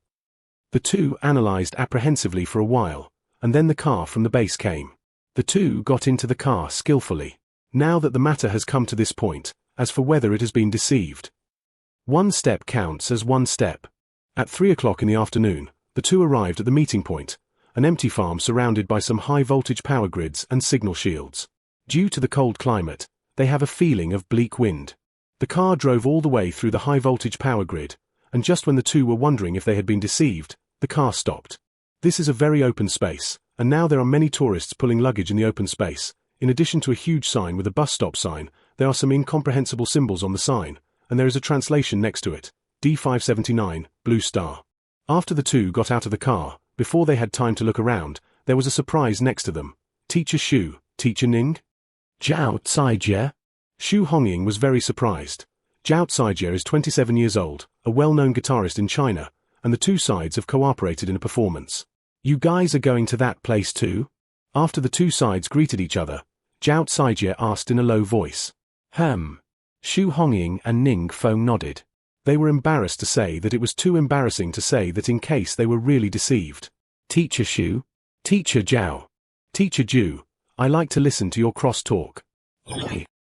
The two analyzed apprehensively for a while, and then the car from the base came. The two got into the car skillfully. Now that the matter has come to this point, as for whether it has been deceived. One step counts as one step. At 3 o'clock in the afternoon, the two arrived at the meeting point, an empty farm surrounded by some high-voltage power grids and signal shields. Due to the cold climate, they have a feeling of bleak wind. The car drove all the way through the high-voltage power grid, and just when the two were wondering if they had been deceived, the car stopped. This is a very open space, and now there are many tourists pulling luggage in the open space. In addition to a huge sign with a bus stop sign, there are some incomprehensible symbols on the sign, and there is a translation next to it, D579, Blue Star. After the two got out of the car, before they had time to look around, there was a surprise next to them. Teacher Xu, Teacher Ning? Zhao Caijie? Xu Hongying was very surprised. Zhao Caijie is 27 years old, a well-known guitarist in China, and the two sides have cooperated in a performance. You guys are going to that place too? After the two sides greeted each other, Zhao Caijie asked in a low voice. Xu Hongying and Ning Feng nodded. They were embarrassed to say that it was too embarrassing to say that in case they were really deceived. Teacher Xu? Teacher Zhao? Teacher Zhu, I like to listen to your cross-talk.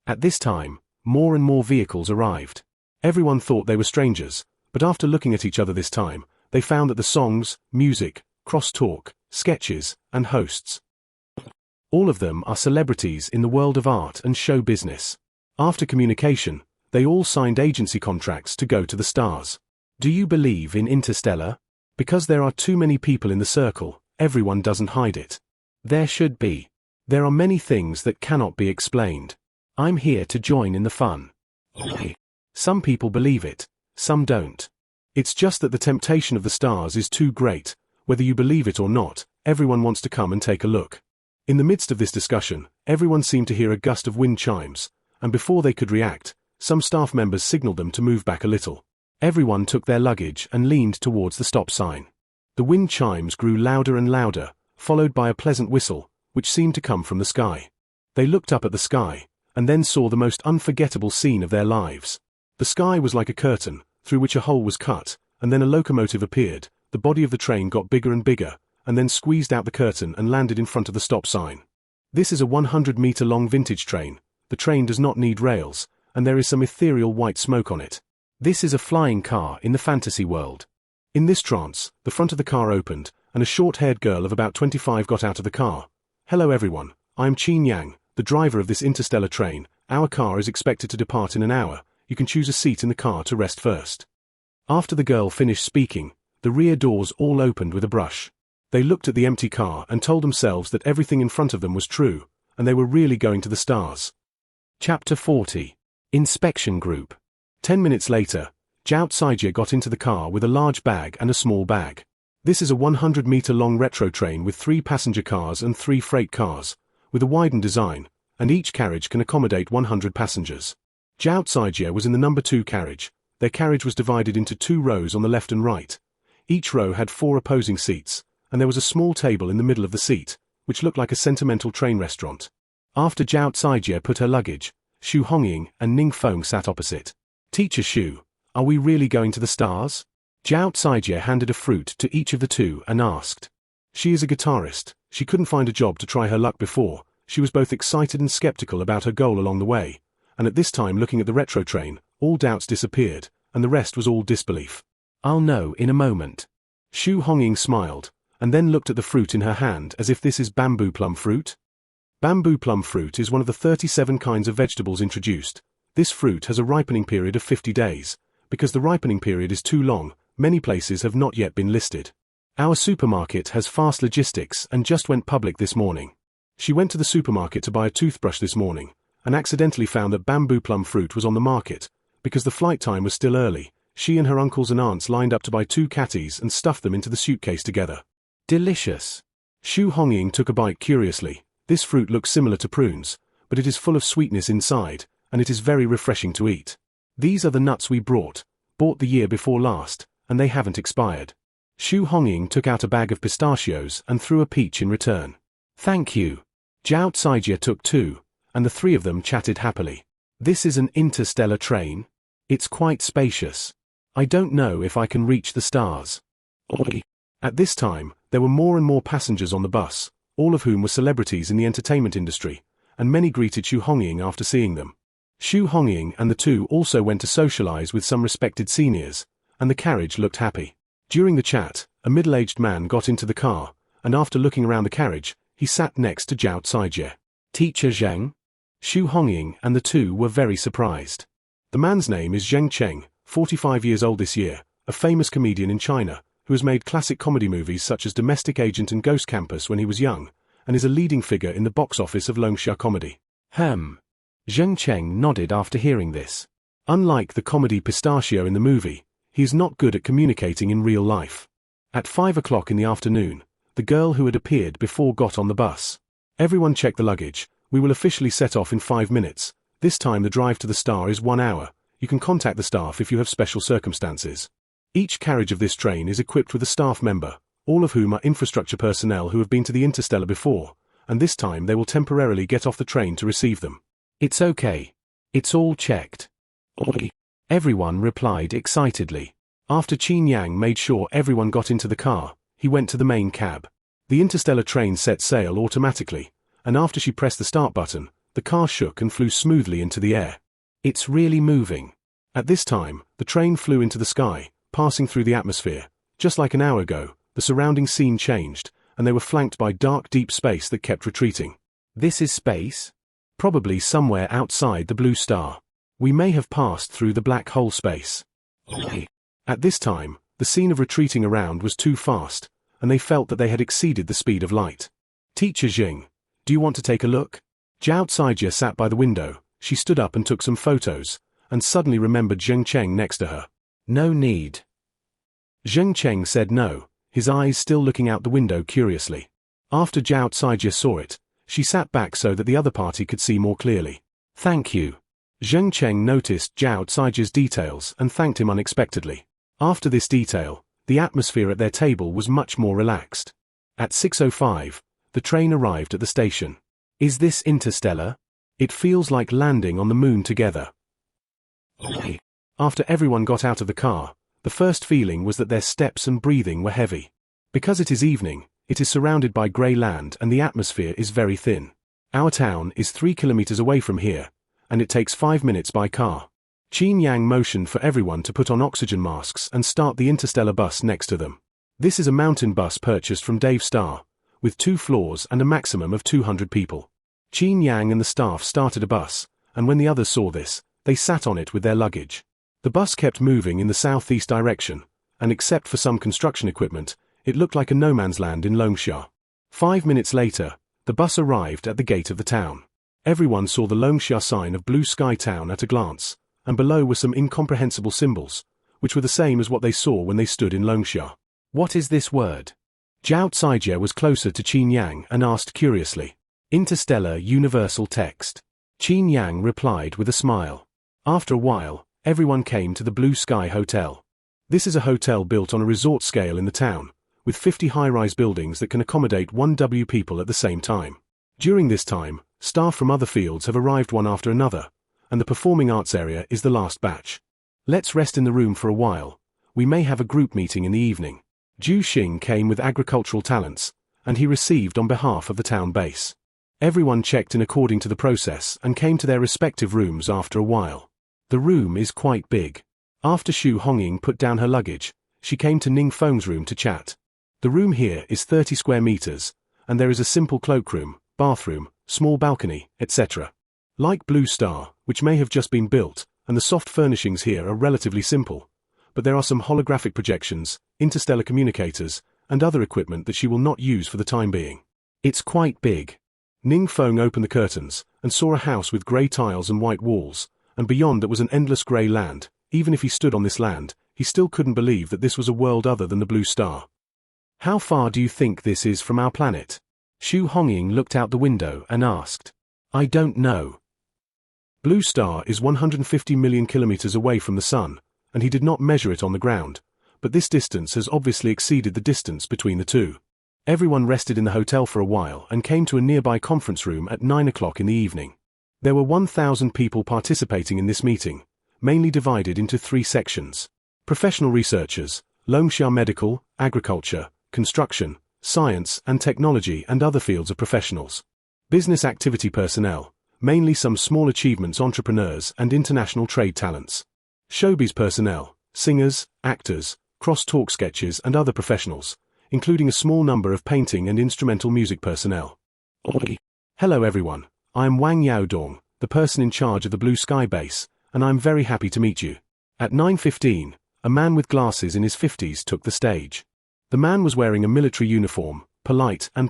At this time, more and more vehicles arrived. Everyone thought they were strangers, but after looking at each other this time, they found that the songs, music, cross-talk, sketches, and hosts. All of them are celebrities in the world of art and show business. After communication, they all signed agency contracts to go to the stars. Do you believe in interstellar? Because there are too many people in the circle, everyone doesn't hide it. There should be. There are many things that cannot be explained. I'm here to join in the fun. Some people believe it, some don't. It's just that the temptation of the stars is too great. Whether you believe it or not, everyone wants to come and take a look. In the midst of this discussion, everyone seemed to hear a gust of wind chimes, and before they could react, some staff members signaled them to move back a little. Everyone took their luggage and leaned towards the stop sign. The wind chimes grew louder and louder, followed by a pleasant whistle, which seemed to come from the sky. They looked up at the sky, and then saw the most unforgettable scene of their lives. The sky was like a curtain, through which a hole was cut, and then a locomotive appeared. The body of the train got bigger and bigger, and then squeezed out the curtain and landed in front of the stop sign. This is a 100-meter-long vintage train. The train does not need rails, and there is some ethereal white smoke on it. This is a flying car in the fantasy world. In this trance, the front of the car opened, and a short-haired girl of about 25 got out of the car. "Hello everyone, I am Qin Yang, the driver of this interstellar train. Our car is expected to depart in an hour. You can choose a seat in the car to rest first." After the girl finished speaking, the rear doors all opened with a brush. They looked at the empty car and told themselves that everything in front of them was true, and they were really going to the stars. Chapter 40. Inspection Group. 10 minutes later, Zhao Caijie got into the car with a large bag and a small bag. This is a 100-meter-long retro train with 3 passenger cars and 3 freight cars, with a widened design, and each carriage can accommodate 100 passengers. Zhao Caijie was in the number 2 carriage. Their carriage was divided into 2 rows on the left and right. Each row had 4 opposing seats, and there was a small table in the middle of the seat, which looked like a sentimental train restaurant. After Zhao Caijie put her luggage, Xu Hongying and Ning Feng sat opposite. "Teacher Xu, are we really going to the stars?" Zhao Caijie handed a fruit to each of the 2 and asked. She is a guitarist. She couldn't find a job to try her luck before. She was both excited and skeptical about her goal along the way, and at this time looking at the retro train, all doubts disappeared, and the rest was all disbelief. "I'll know in a moment." Xu Hongying smiled, and then looked at the fruit in her hand as if this is bamboo plum fruit. Bamboo plum fruit is one of the 37 kinds of vegetables introduced. This fruit has a ripening period of 50 days. Because the ripening period is too long, many places have not yet been listed. Our supermarket has fast logistics and just went public this morning. She went to the supermarket to buy a toothbrush this morning, and accidentally found that bamboo plum fruit was on the market. Because the flight time was still early, she and her uncles and aunts lined up to buy 2 catties and stuffed them into the suitcase together. Delicious. Xu Hongying took a bite curiously. This fruit looks similar to prunes, but it is full of sweetness inside, and it is very refreshing to eat. These are the nuts we bought the year before last, and they haven't expired. Xu Hongying took out a bag of pistachios and threw a peach in return. "Thank you." Zhao Caijie took 2, and the 3 of them chatted happily. "This is an interstellar train. It's quite spacious. I don't know if I can reach the stars." At this time, there were more and more passengers on the bus, all of whom were celebrities in the entertainment industry, and many greeted Xu Hongying after seeing them. Xu Hongying and the 2 also went to socialize with some respected seniors, and the carriage looked happy. During the chat, a middle-aged man got into the car, and after looking around the carriage, he sat next to Zhao Caijie. "Teacher Zheng?" Xu Hongying and the 2 were very surprised. The man's name is Zheng Cheng, 45 years old this year, a famous comedian in China, who has made classic comedy movies such as Domestic Agent and Ghost Campus when he was young, and is a leading figure in the box office of Longxia comedy. Zheng Cheng nodded after hearing this. Unlike the comedy Pistachio in the movie, he is not good at communicating in real life. At 5 o'clock in the afternoon, the girl who had appeared before got on the bus. "Everyone check the luggage. We will officially set off in 5 minutes. This time the drive to the star is 1 hour. You can contact the staff if you have special circumstances." Each carriage of this train is equipped with a staff member, all of whom are infrastructure personnel who have been to the Interstellar before, and this time they will temporarily get off the train to receive them. "It's okay. It's all checked." Everyone replied excitedly. After Qin Yang made sure everyone got into the car, he went to the main cab. The interstellar train set sail automatically, and after she pressed the start button, the car shook and flew smoothly into the air. "It's really moving." At this time, the train flew into the sky, passing through the atmosphere. Just like an hour ago, the surrounding scene changed, and they were flanked by dark deep space that kept retreating. "This is space? Probably somewhere outside the blue star. We may have passed through the black hole space." At this time, the scene of retreating around was too fast, and they felt that they had exceeded the speed of light. "Teacher Jing, do you want to take a look?" Zhao Caijie sat by the window. She stood up and took some photos, and suddenly remembered Zheng Cheng next to her. "No need." Zheng Cheng said no, his eyes still looking out the window curiously. After Zhao Caijie saw it, she sat back so that the other party could see more clearly. "Thank you." Zheng Cheng noticed Zhao Caijie's details and thanked him unexpectedly. After this detail, The atmosphere at their table was much more relaxed. At 6:05, the train arrived at the station. Is this interstellar? It feels like landing on the moon together. After everyone got out of the car, the first feeling was that their steps and breathing were heavy. Because it is evening, it is surrounded by grey land and the atmosphere is very thin. Our town is 3 kilometers away from here, and it takes 5 minutes by car. Qin Yang motioned for everyone to put on oxygen masks and start the interstellar bus next to them. This is a mountain bus purchased from Dave Starr, with 2 floors and a maximum of 200 people. Qin Yang and the staff started a bus, and when the others saw this, they sat on it with their luggage. The bus kept moving in the southeast direction, and except for some construction equipment, it looked like a no man's land in Longsha. 5 minutes later, the bus arrived at the gate of the town. Everyone saw the Longsha sign of Blue Sky Town at a glance, and below were some incomprehensible symbols, which were the same as what they saw when they stood in Longsha. What is this word? Zhao Caijie was closer to Qin Yang and asked curiously. Interstellar Universal Text. Qin Yang replied with a smile. After a while, everyone came to the Blue Sky Hotel. This is a hotel built on a resort scale in the town, with 50 high-rise buildings that can accommodate 1W people at the same time. During this time, staff from other fields have arrived one after another, and the performing arts area is the last batch. Let's rest in the room for a while. We may have a group meeting in the evening. Zhu Xing came with agricultural talents, and he received on behalf of the town base. Everyone checked in according to the process and came to their respective rooms after a while. The room is quite big. After Xu Hongying put down her luggage, she came to Ning Feng's room to chat. The room here is 30 square meters, and there is a simple cloakroom, bathroom, small balcony, etc. Like Blue Star, which may have just been built, and the soft furnishings here are relatively simple, but there are some holographic projections, interstellar communicators, and other equipment that she will not use for the time being. It's quite big. Ning Feng opened the curtains, and saw a house with grey tiles and white walls, and beyond that was an endless grey land. Even if he stood on this land, he still couldn't believe that this was a world other than the Blue Star. How far do you think this is from our planet? Xu Hongying looked out the window and asked. I don't know. Blue Star is 150 million kilometers away from the Sun, and he did not measure it on the ground, but this distance has obviously exceeded the distance between the two. Everyone rested in the hotel for a while and came to a nearby conference room at 9 o'clock in the evening. There were 1,000 people participating in this meeting, mainly divided into 3 sections. Professional researchers, Longsha medical, agriculture, construction, science and technology and other fields of professionals. Business activity personnel, mainly some small achievements entrepreneurs and international trade talents. Showbiz personnel, singers, actors, cross-talk sketches and other professionals, including a small number of painting and instrumental music personnel. Hello everyone, I am Wang Yaodong, the person in charge of the Blue Sky base, and I am very happy to meet you. At 9:15, a man with glasses in his 50s took the stage. The man was wearing a military uniform, polite, and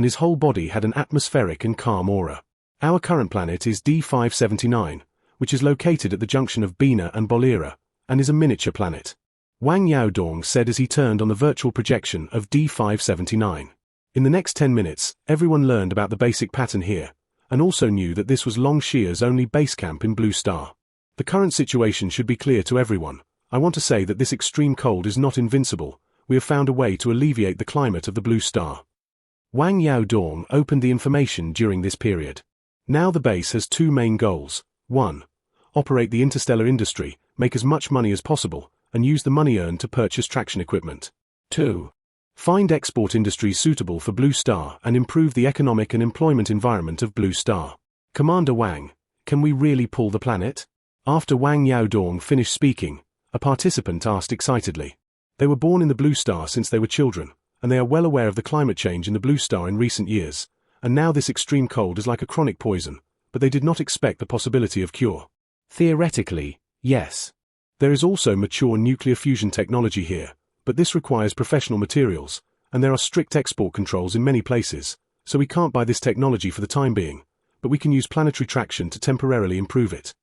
his whole body had an atmospheric and calm aura. Our current planet is D579, which is located at the junction of Bina and Bolira, and is a miniature planet. Wang Yaodong said as he turned on the virtual projection of D579. In the next 10 minutes, everyone learned about the basic pattern here, and also knew that this was Longshia's only base camp in Blue Star. The current situation should be clear to everyone. I want to say that this extreme cold is not invincible. We have found a way to alleviate the climate of the Blue Star. Wang Yaodong opened the information during this period. Now the base has 2 main goals. 1. Operate the interstellar industry, make as much money as possible, and use the money earned to purchase traction equipment. 2. Find export industries suitable for Blue Star and improve the economic and employment environment of Blue Star. Commander Wang, can we really pull the planet? After Wang Yaodong finished speaking, a participant asked excitedly. They were born in the Blue Star since they were children, and they are well aware of the climate change in the Blue Star in recent years, and now this extreme cold is like a chronic poison, but they did not expect the possibility of cure. Theoretically, yes. There is also mature nuclear fusion technology here, but this requires professional materials, and there are strict export controls in many places, so we can't buy this technology for the time being, but we can use planetary traction to temporarily improve it.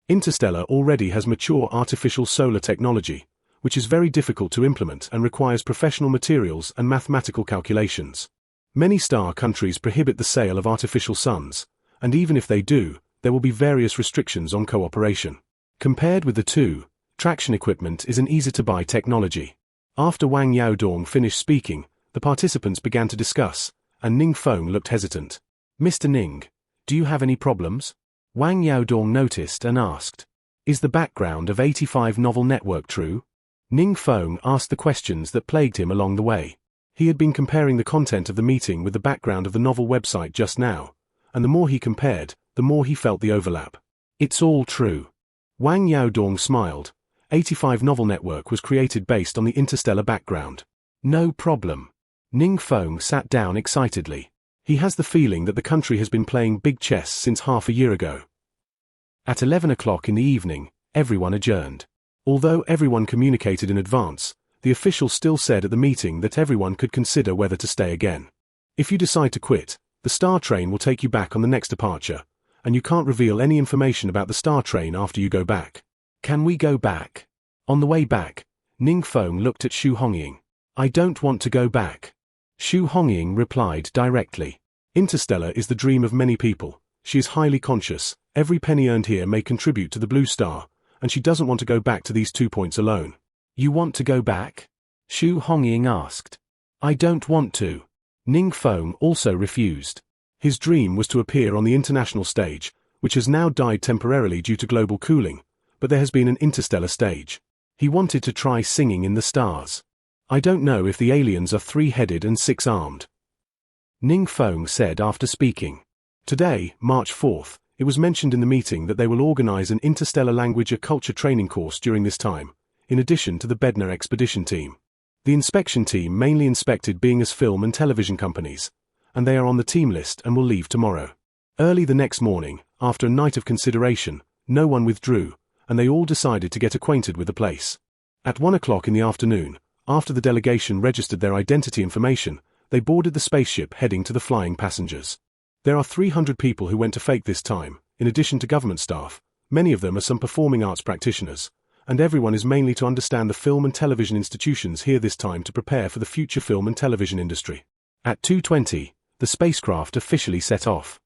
Interstellar already has mature artificial solar technology, which is very difficult to implement and requires professional materials and mathematical calculations. Many star countries prohibit the sale of artificial suns, and even if they do, there will be various restrictions on cooperation. Compared with the two, traction equipment is an easy-to-buy technology. After Wang Yaodong finished speaking, the participants began to discuss, and Ning Feng looked hesitant. "Mr. Ning, do you have any problems?" Wang Yaodong noticed and asked. "Is the background of 85 Novel Network true?" Ning Feng asked the questions that plagued him along the way. He had been comparing the content of the meeting with the background of the novel website just now, and the more he compared, the more he felt the overlap. "It's all true." Wang Yaodong smiled. 85 Novel Network was created based on the interstellar background. "No problem." Ning Feng sat down excitedly. He has the feeling that the country has been playing big chess since half a year ago. At 11 o'clock in the evening, everyone adjourned. Although everyone communicated in advance, the official still said at the meeting that everyone could consider whether to stay again. If you decide to quit, the Star Train will take you back on the next departure, and you can't reveal any information about the Star Train after you go back. "Can we go back?" On the way back, Ning Feng looked at Xu Hongying. "I don't want to go back." Xu Hongying replied directly. "Interstellar is the dream of many people. She is highly conscious. Every penny earned here may contribute to the Blue Star, and she doesn't want to go back to these 2 points alone." "You want to go back?" Xu Hongying asked. "I don't want to." Ning Feng also refused. His dream was to appear on the international stage, which has now died temporarily due to global cooling, but there has been an interstellar stage. He wanted to try singing in the stars. "I don't know if the aliens are 3-headed and 6-armed." Ning Feng said after speaking. Today, March 4th, it was mentioned in the meeting that they will organize an interstellar language or culture training course during this time, in addition to the Bednar expedition team. The inspection team mainly inspected Beinga's film and television companies, and they are on the team list and will leave tomorrow. Early the next morning, after a night of consideration, no one withdrew, and they all decided to get acquainted with the place. At 1 o'clock in the afternoon, after the delegation registered their identity information, they boarded the spaceship heading to the flying passengers. There are 300 people who went to fake this time, in addition to government staff. Many of them are some performing arts practitioners, and everyone is mainly to understand the film and television institutions here this time to prepare for the future film and television industry. At 2:20, the spacecraft officially set off.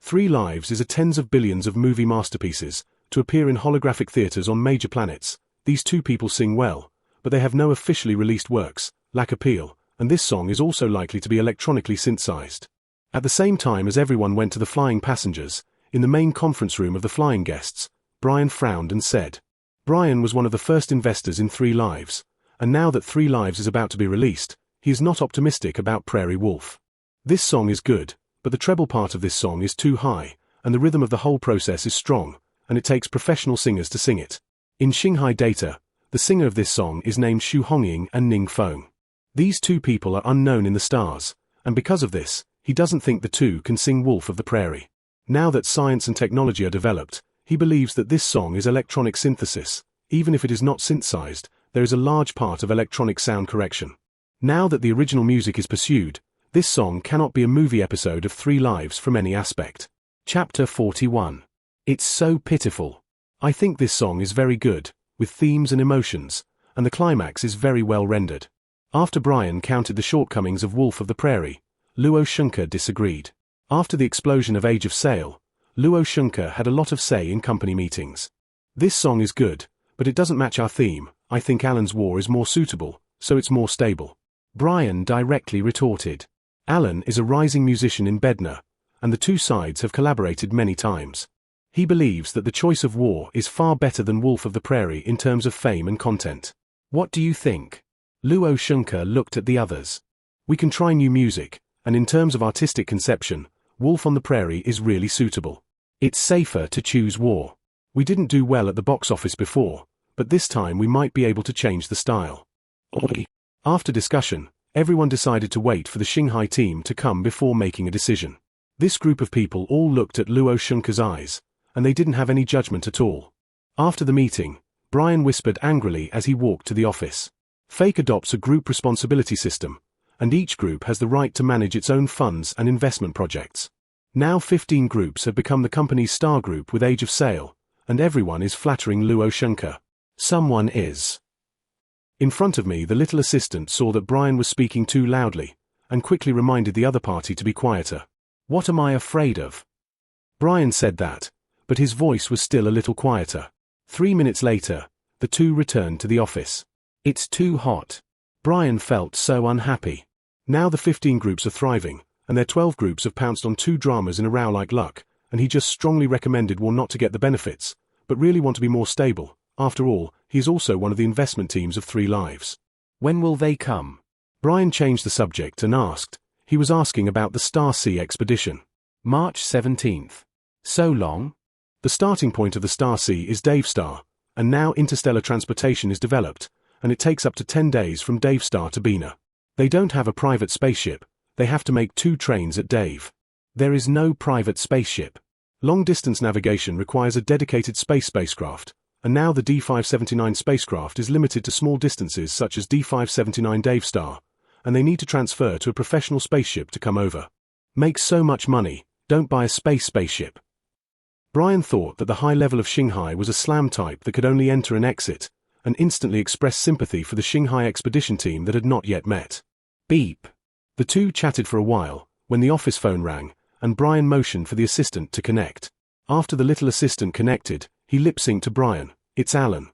3 Lives is a tens of billions of movie masterpieces, to appear in holographic theaters on major planets. These 2 people sing well, but they have no officially released works, lack appeal, and this song is also likely to be electronically synthesized. At the same time as everyone went to the flying passengers, in the main conference room of the flying guests, Brian frowned and said. Brian was one of the first investors in 3 Lives, and now that 3 Lives is about to be released, he is not optimistic about Prairie Wolf. This song is good, but the treble part of this song is too high, and the rhythm of the whole process is strong, and it takes professional singers to sing it. In Shanghai data, the singer of this song is named Xu Hongying and Ning Feng. These 2 people are unknown in the stars, and because of this, he doesn't think the 2 can sing Wolf of the Prairie. Now that science and technology are developed, he believes that this song is electronic synthesis. Even if it is not synthesized, there is a large part of electronic sound correction. Now that the original music is pursued, this song cannot be a movie episode of 3 Lives from any aspect. Chapter 41. It's so pitiful. I think this song is very good, with themes and emotions, and the climax is very well rendered. After Brian counted the shortcomings of Wolf of the Prairie, Luo Shunke disagreed. After the explosion of Age of Sail, Luo Shunke had a lot of say in company meetings. This song is good, but it doesn't match our theme. I think Alan's War is more suitable, so it's more stable. Brian directly retorted. Alan is a rising musician in Bednar, and the 2 sides have collaborated many times. He believes that the choice of War is far better than Wolf of the Prairie in terms of fame and content. What do you think? Luo Shunke looked at the others. We can try new music, and in terms of artistic conception, Wolf on the Prairie is really suitable. It's safer to choose War. We didn't do well at the box office before, but this time we might be able to change the style. After discussion, everyone decided to wait for the Shanghai team to come before making a decision. This group of people all looked at Luo Shunke's eyes, and they didn't have any judgment at all. After the meeting, Brian whispered angrily as he walked to the office. Fake adopts a group responsibility system, and each group has the right to manage its own funds and investment projects. Now 15 groups have become the company's star group with Age of Sail, and everyone is flattering Luo Shunke. Someone is. In front of me, the little assistant saw that Brian was speaking too loudly, and quickly reminded the other party to be quieter. What am I afraid of? Brian said that, but his voice was still a little quieter. 3 minutes later, the 2 returned to the office. It's too hot. Brian felt so unhappy. Now the 15 groups are thriving, and their 12 groups have pounced on 2 dramas in a row like luck, and he just strongly recommended War not to get the benefits, but really want to be more stable. After all, he is also one of the investment teams of 3 Lives. When will they come? Brian changed the subject and asked. He was asking about the Star Sea expedition. March 17th. So long? The starting point of the Star Sea is Dave Star, and now interstellar transportation is developed, and it takes up to 10 days from Dave Star to Bina. They don't have a private spaceship, they have to make 2 trains at Dave. There is no private spaceship. Long-distance navigation requires a dedicated space spacecraft, and now the D579 spacecraft is limited to small distances such as D579 Dave Star, and they need to transfer to a professional spaceship to come over. Make so much money, don't buy a spaceship. Brian thought that the high level of Shanghai was a slam type that could only enter and exit, and instantly expressed sympathy for the Shanghai expedition team that had not yet met. Beep. The two chatted for a while, when the office phone rang, and Brian motioned for the assistant to connect. After the little assistant connected, he lip-synced to Brian. It's Alan.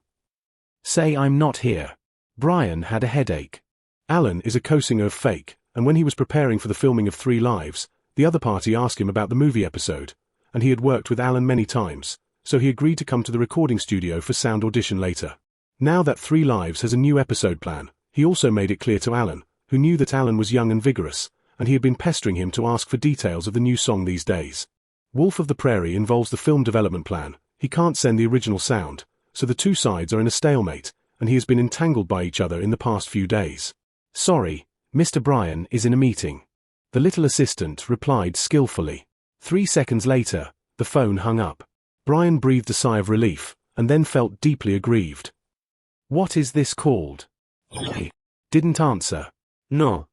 Say I'm not here. Brian had a headache. Alan is a co-singer of Fake, and when he was preparing for the filming of 3 Lives, the other party asked him about the movie episode, and he had worked with Alan many times, so he agreed to come to the recording studio for sound audition later. Now that 3 Lives has a new episode plan, he also made it clear to Alan, who knew that Alan was young and vigorous, and he had been pestering him to ask for details of the new song these days. Wolf of the Prairie involves the film development plan. He can't send the original sound, so the two sides are in a stalemate, and he has been entangled by each other in the past few days. Sorry, Mr. Brian is in a meeting. The little assistant replied skillfully. 3 seconds later, the phone hung up. Brian breathed a sigh of relief, and then felt deeply aggrieved. What is this called? Didn't answer. No.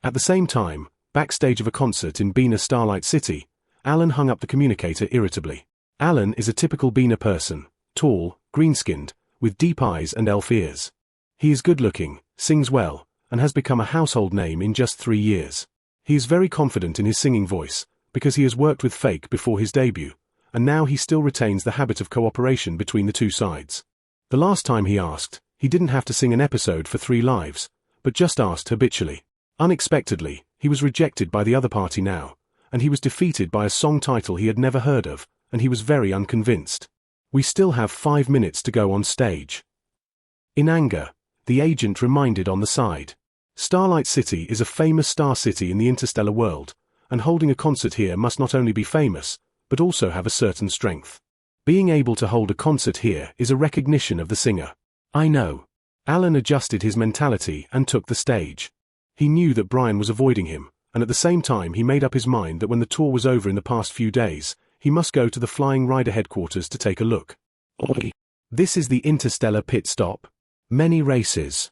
At the same time, backstage of a concert in Bina Starlight City, Alan hung up the communicator irritably. Alan is a typical Bina person, tall, green-skinned, with deep eyes and elf ears. He is good-looking, sings well, and has become a household name in just 3 years. He is very confident in his singing voice, because he has worked with Fake before his debut, and now he still retains the habit of cooperation between the two sides. The last time he asked, he didn't have to sing an episode for 3 Lives, but just asked habitually. Unexpectedly, he was rejected by the other party now, and he was defeated by a song title he had never heard of, and he was very unconvinced. We still have 5 minutes to go on stage. In anger, the agent reminded on the side. Starlight City is a famous star city in the interstellar world, and holding a concert here must not only be famous, but also have a certain strength. Being able to hold a concert here is a recognition of the singer. I know. Alan adjusted his mentality and took the stage. He knew that Brian was avoiding him, and at the same time he made up his mind that when the tour was over in the past few days, he must go to the Flying Rider headquarters to take a look. This is the interstellar pit stop. Many races.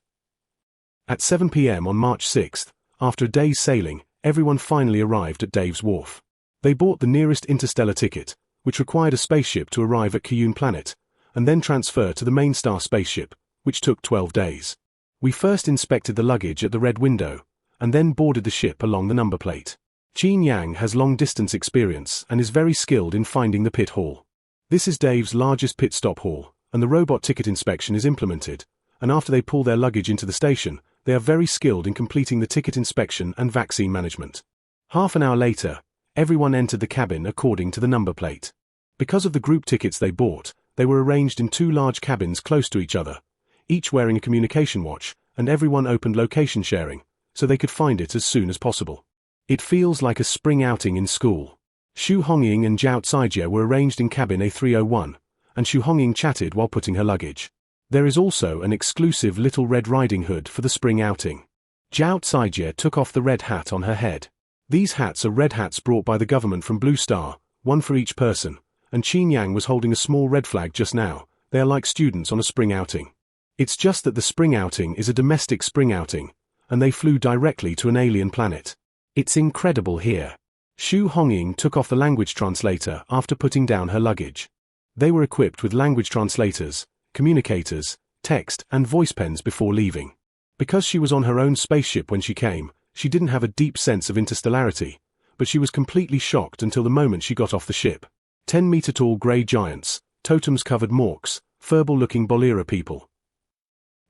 At 7 p.m. on March 6th, after a day's sailing, everyone finally arrived at Dave's wharf. They bought the nearest interstellar ticket, which required a spaceship to arrive at Kiyun Planet, and then transfer to the main star spaceship, which took 12 days. We first inspected the luggage at the red window, and then boarded the ship along the number plate. Qin Yang has long-distance experience and is very skilled in finding the pit hall. This is Dave's largest pit stop hall, and the robot ticket inspection is implemented, and after they pull their luggage into the station, they are very skilled in completing the ticket inspection and vaccine management. Half an hour later, everyone entered the cabin according to the number plate. Because of the group tickets they bought, they were arranged in 2 large cabins close to each other, each wearing a communication watch, and everyone opened location sharing, so they could find it as soon as possible. It feels like a spring outing in school. Xu Hongying and Zhao Caijie were arranged in cabin A301, and Xu Hongying chatted while putting her luggage. There is also an exclusive Little Red Riding Hood for the spring outing. Zhao Caijie took off the red hat on her head. These hats are red hats brought by the government from Blue Star, 1 for each person, and Qin Yang was holding a small red flag just now. They are like students on a spring outing. It's just that the spring outing is a domestic spring outing, and they flew directly to an alien planet. It's incredible here. Xu Hongying took off the language translator after putting down her luggage. They were equipped with language translators, communicators, text and voice pens before leaving. Because she was on her own spaceship when she came, she didn't have a deep sense of interstellarity, but she was completely shocked until the moment she got off the ship. 10-meter-tall grey giants, totems-covered morks, furball-looking Bolera people.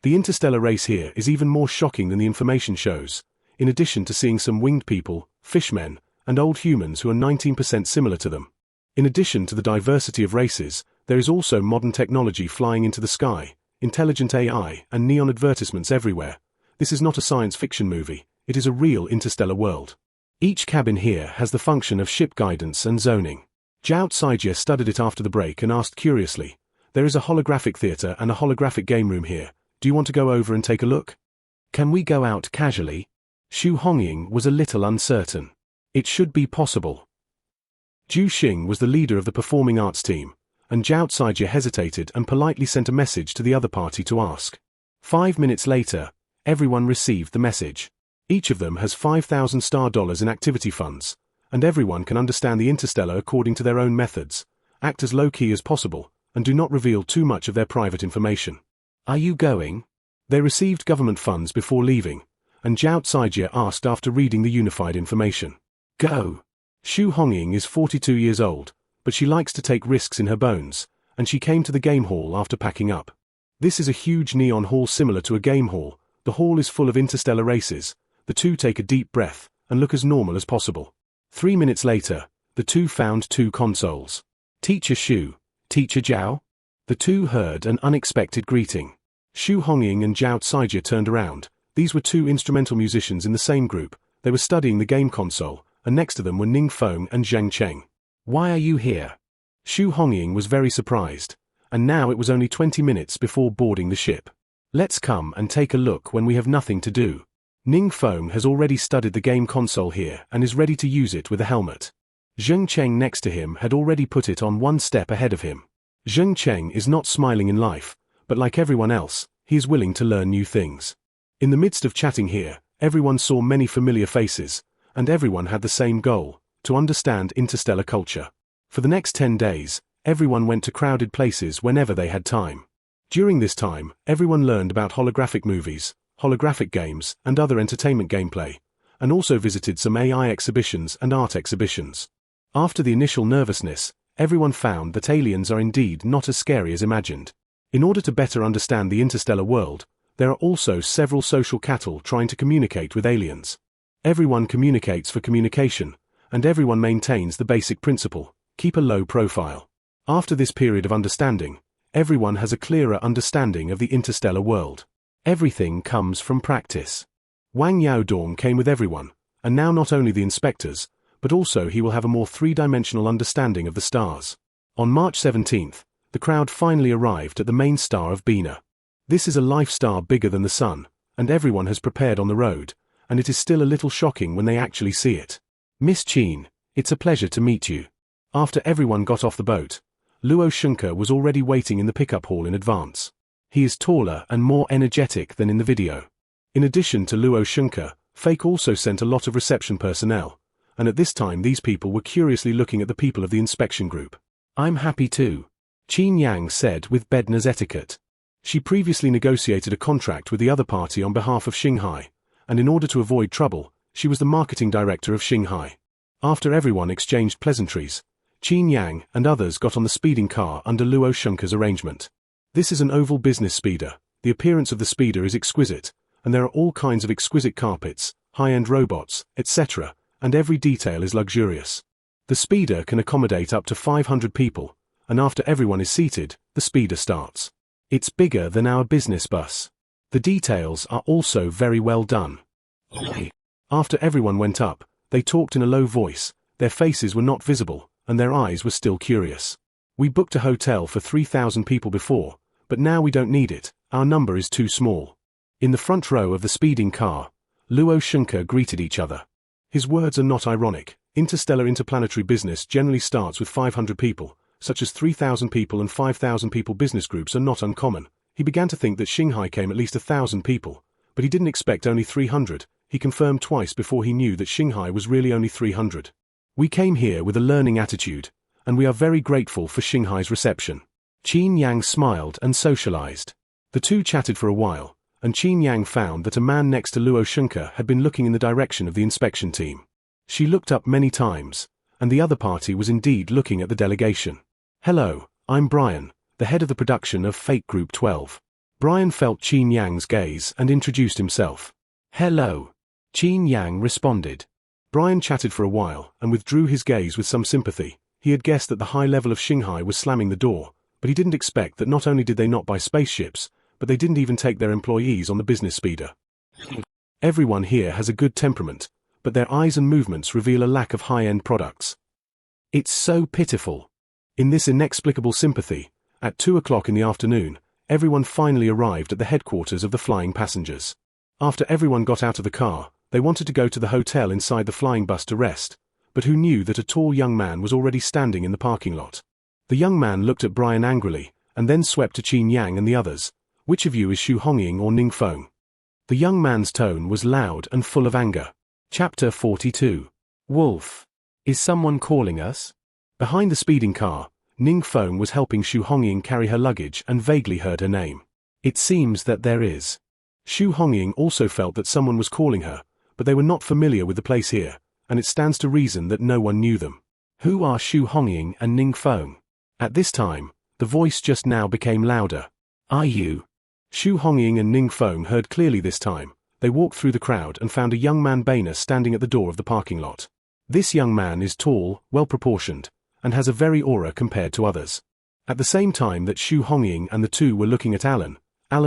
The interstellar race here is even more shocking than the information shows, in addition to seeing some winged people, fishmen, and old humans who are 19% similar to them. In addition to the diversity of races, there is also modern technology flying into the sky, intelligent AI, and neon advertisements everywhere. This is not a science fiction movie, it is a real interstellar world. Each cabin here has the function of ship guidance and zoning. Zhao Saijie studied it after the break and asked curiously, "There is a holographic theater and a holographic game room here. Do you want to go over and take a look?" "Can we go out casually?" Xu Hongying was a little uncertain. "It should be possible." Zhu Xing was the leader of the performing arts team, and Zhao Saijie hesitated and politely sent a message to the other party to ask. 5 minutes later, everyone received the message. Each of them has 5,000 star dollars in activity funds, and everyone can understand the interstellar according to their own methods, act as low-key as possible, and do not reveal too much of their private information. "Are you going?" They received government funds before leaving, and Zhao Saijie asked after reading the unified information. "Go." Xu Hongying is 42 years old, but she likes to take risks in her bones, and she came to the game hall after packing up. This is a huge neon hall similar to a game hall. The hall is full of interstellar races. The two take a deep breath and look as normal as possible. 3 minutes later, the two found 2 consoles. "Teacher Xu, Teacher Zhao?" The two heard an unexpected greeting. Xu Hongying and Zhao Saijie turned around. These were 2 instrumental musicians in the same group. They were studying the game console, and next to them were Ning Feng and Zheng Cheng. "Why are you here?" Xu Hongying was very surprised, and now it was only 20 minutes before boarding the ship. "Let's come and take a look when we have nothing to do." Ning Feng has already studied the game console here and is ready to use it with a helmet. Zheng Cheng next to him had already put it on 1 step ahead of him. Zheng Cheng is not smiling in life, but like everyone else, he is willing to learn new things. In the midst of chatting here, everyone saw many familiar faces, and everyone had the same goal, to understand interstellar culture. For the next 10 days, everyone went to crowded places whenever they had time. During this time, everyone learned about holographic movies, holographic games, and other entertainment gameplay, and also visited some AI exhibitions and art exhibitions. After the initial nervousness, everyone found that aliens are indeed not as scary as imagined. In order to better understand the interstellar world, there are also several social cattle trying to communicate with aliens. Everyone communicates for communication, and everyone maintains the basic principle, keep a low profile. After this period of understanding, everyone has a clearer understanding of the interstellar world. Everything comes from practice. Wang Yaodong came with everyone, and now not only the inspectors, but also he will have a more 3-dimensional understanding of the stars. On March 17th, the crowd finally arrived at the main star of Bina. This is a life star bigger than the sun, and everyone has prepared on the road, and it is still a little shocking when they actually see it. "Miss Qin, it's a pleasure to meet you." After everyone got off the boat, Luo Shunke was already waiting in the pickup hall in advance. He is taller and more energetic than in the video. In addition to Luo Shunke, Fake also sent a lot of reception personnel, and at this time these people were curiously looking at the people of the inspection group. "I'm happy too," Qin Yang said with Bedner's etiquette. She previously negotiated a contract with the other party on behalf of Xinghai, and in order to avoid trouble, she was the marketing director of Xinghai. After everyone exchanged pleasantries, Qin Yang and others got on the speeding car under Luo Shunke's arrangement. This is an oval business speeder. The appearance of the speeder is exquisite, and there are all kinds of exquisite carpets, high-end robots, etc., and every detail is luxurious. The speeder can accommodate up to 500 people, and after everyone is seated, the speeder starts. It's bigger than our business bus. The details are also very well done. After everyone went up, they talked in a low voice, their faces were not visible, and their eyes were still curious. "We booked a hotel for 3,000 people before, but now we don't need it, our number is too small." In the front row of the speeding car, Luo Shunke greeted each other. His words are not ironic. Interstellar interplanetary business generally starts with 500 people, such as 3,000 people and 5,000 people business groups are not uncommon. He began to think that Xinghai came at least 1,000 people, but he didn't expect only 300. He confirmed twice before he knew that Xinghai was really only 300. "We came here with a learning attitude, and we are very grateful for Xinghai's reception." Qin Yang smiled and socialized. The two chatted for a while, and Qin Yang found that a man next to Luo Shunke had been looking in the direction of the inspection team. She looked up many times, and the other party was indeed looking at the delegation. "Hello, I'm Brian, the head of the production of Fake Group 12. Brian felt Qin Yang's gaze and introduced himself. "Hello," Qin Yang responded. Brian chatted for a while and withdrew his gaze with some sympathy. He had guessed that the high level of Shanghai was slamming the door, but he didn't expect that not only did they not buy spaceships, but they didn't even take their employees on the business speeder. Everyone here has a good temperament, but their eyes and movements reveal a lack of high-end products. It's so pitiful. In this inexplicable sympathy, at 2 o'clock in the afternoon, everyone finally arrived at the headquarters of the flying passengers. After everyone got out of the car, they wanted to go to the hotel inside the flying bus to rest, but who knew that a tall young man was already standing in the parking lot. The young man looked at Brian angrily, and then swept to Qin Yang and the others. "Which of you is Xu Hongying or Ning Feng?" The young man's tone was loud and full of anger. Chapter 42. Wolf. Is someone calling us? Behind the speeding car, Ning Feng was helping Xu Hongying carry her luggage and vaguely heard her name. It seems that there is. Xu Hongying also felt that someone was calling her, but they were not familiar with the place here, and it stands to reason that no one knew them. Who are Xu Hongying and Ning Feng? At this time, the voice just now became louder. Are you? Xu Hongying and Ning Feng heard clearly this time. They walked through the crowd and found a young man Bainer standing at the door of the parking lot. This young man is tall, well-proportioned, and has a very aura compared to others. At the same time that Xu Hongying and the two were looking at Alan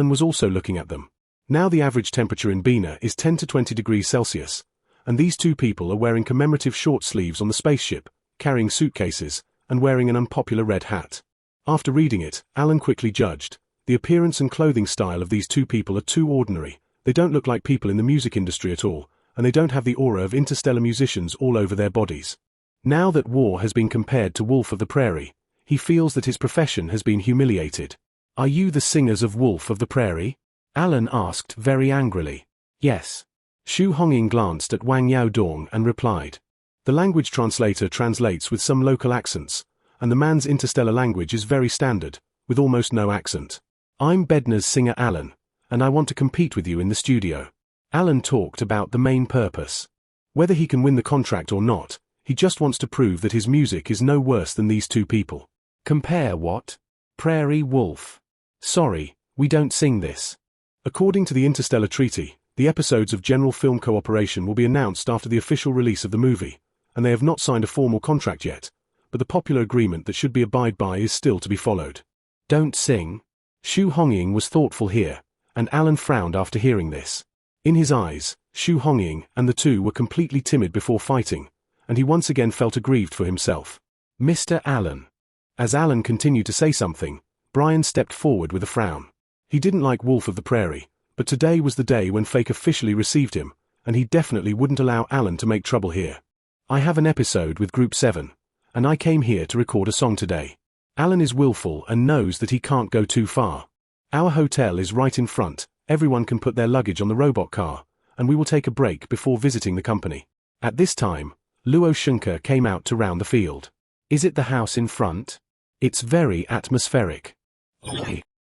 was also looking at them. Now the average temperature in Bina is 10 to 20 degrees Celsius, and these two people are wearing commemorative short sleeves on the spaceship, carrying suitcases, and wearing an unpopular red hat. After reading it, Alan quickly judged. The appearance and clothing style of these two people are too ordinary. They don't look like people in the music industry at all, and they don't have the aura of interstellar musicians all over their bodies. Now that War has been compared to Wolf of the Prairie, he feels that his profession has been humiliated. Are you the singers of Wolf of the Prairie? Alan asked very angrily. Yes. Xu Hongying glanced at Wang Yaodong and replied. The language translator translates with some local accents, and the man's interstellar language is very standard, with almost no accent. I'm Bednar's singer Alan, and I want to compete with you in the studio. Alan talked about the main purpose. Whether he can win the contract or not, he just wants to prove that his music is no worse than these two people. Compare what? Prairie Wolf. Sorry, we don't sing this. According to the Interstellar Treaty, the episodes of General Film Cooperation will be announced after the official release of the movie, and they have not signed a formal contract yet, but the popular agreement that should be abided by is still to be followed. Don't sing. Xu Hongying was thoughtful here, and Alan frowned after hearing this. In his eyes, Xu Hongying and the two were completely timid before fighting, and he once again felt aggrieved for himself. Mr. Alan. As Alan continued to say something, Brian stepped forward with a frown. He didn't like Wolf of the Prairie, but today was the day when Fake officially received him, and he definitely wouldn't allow Alan to make trouble here. I have an episode with Group 7, and I came here to record a song today. Alan is willful and knows that he can't go too far. Our hotel is right in front, everyone can put their luggage on the robot car, and we will take a break before visiting the company. At this time, Luo Shunke came out to round the field. Is it the house in front? It's very atmospheric.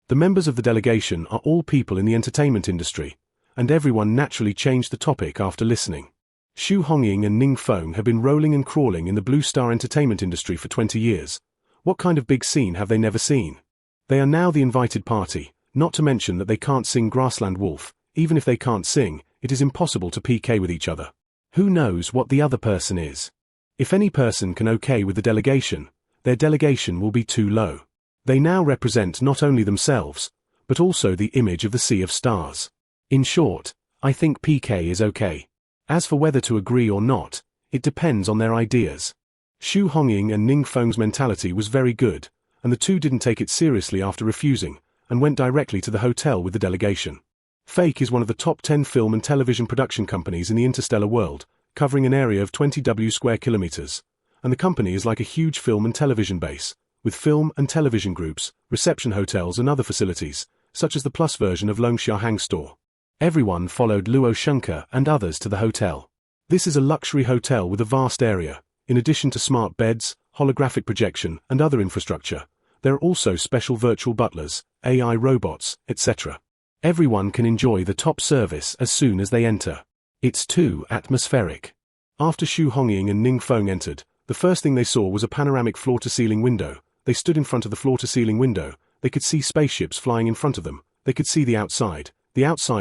The members of the delegation are all people in the entertainment industry, and everyone naturally changed the topic after listening. Xu Hongying and Ning Feng have been rolling and crawling in the Blue Star entertainment industry for 20 years. What kind of big scene have they never seen? They are now the invited party, not to mention that they can't sing Grassland Wolf. Even if they can't sing, it is impossible to PK with each other. Who knows what the other person is? If any person can okay with the delegation, their delegation will be too low. They now represent not only themselves, but also the image of the Sea of Stars. In short, I think PK is okay. As for whether to agree or not, it depends on their ideas. Xu Hongying and Ning Feng's mentality was very good, and the two didn't take it seriously after refusing, and went directly to the hotel with the delegation. Fake is one of the top 10 film and television production companies in the interstellar world, covering an area of 20 square kilometers, and the company is like a huge film and television base, with film and television groups, reception hotels and other facilities, such as the Plus version of Long Xiaohang store. Everyone followed Luo Shunke and others to the hotel. This is a luxury hotel with a vast area. In addition to smart beds, holographic projection, and other infrastructure, there are also special virtual butlers, AI robots, etc. Everyone can enjoy the top service as soon as they enter. It's too atmospheric. After Xu Hongying and Ning Feng entered, the first thing they saw was a panoramic floor-to-ceiling window. They stood in front of the floor-to-ceiling window. They could see spaceships flying in front of them. They could see the outside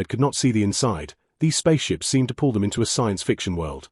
could not see the inside. These spaceships seemed to pull them into a science fiction world.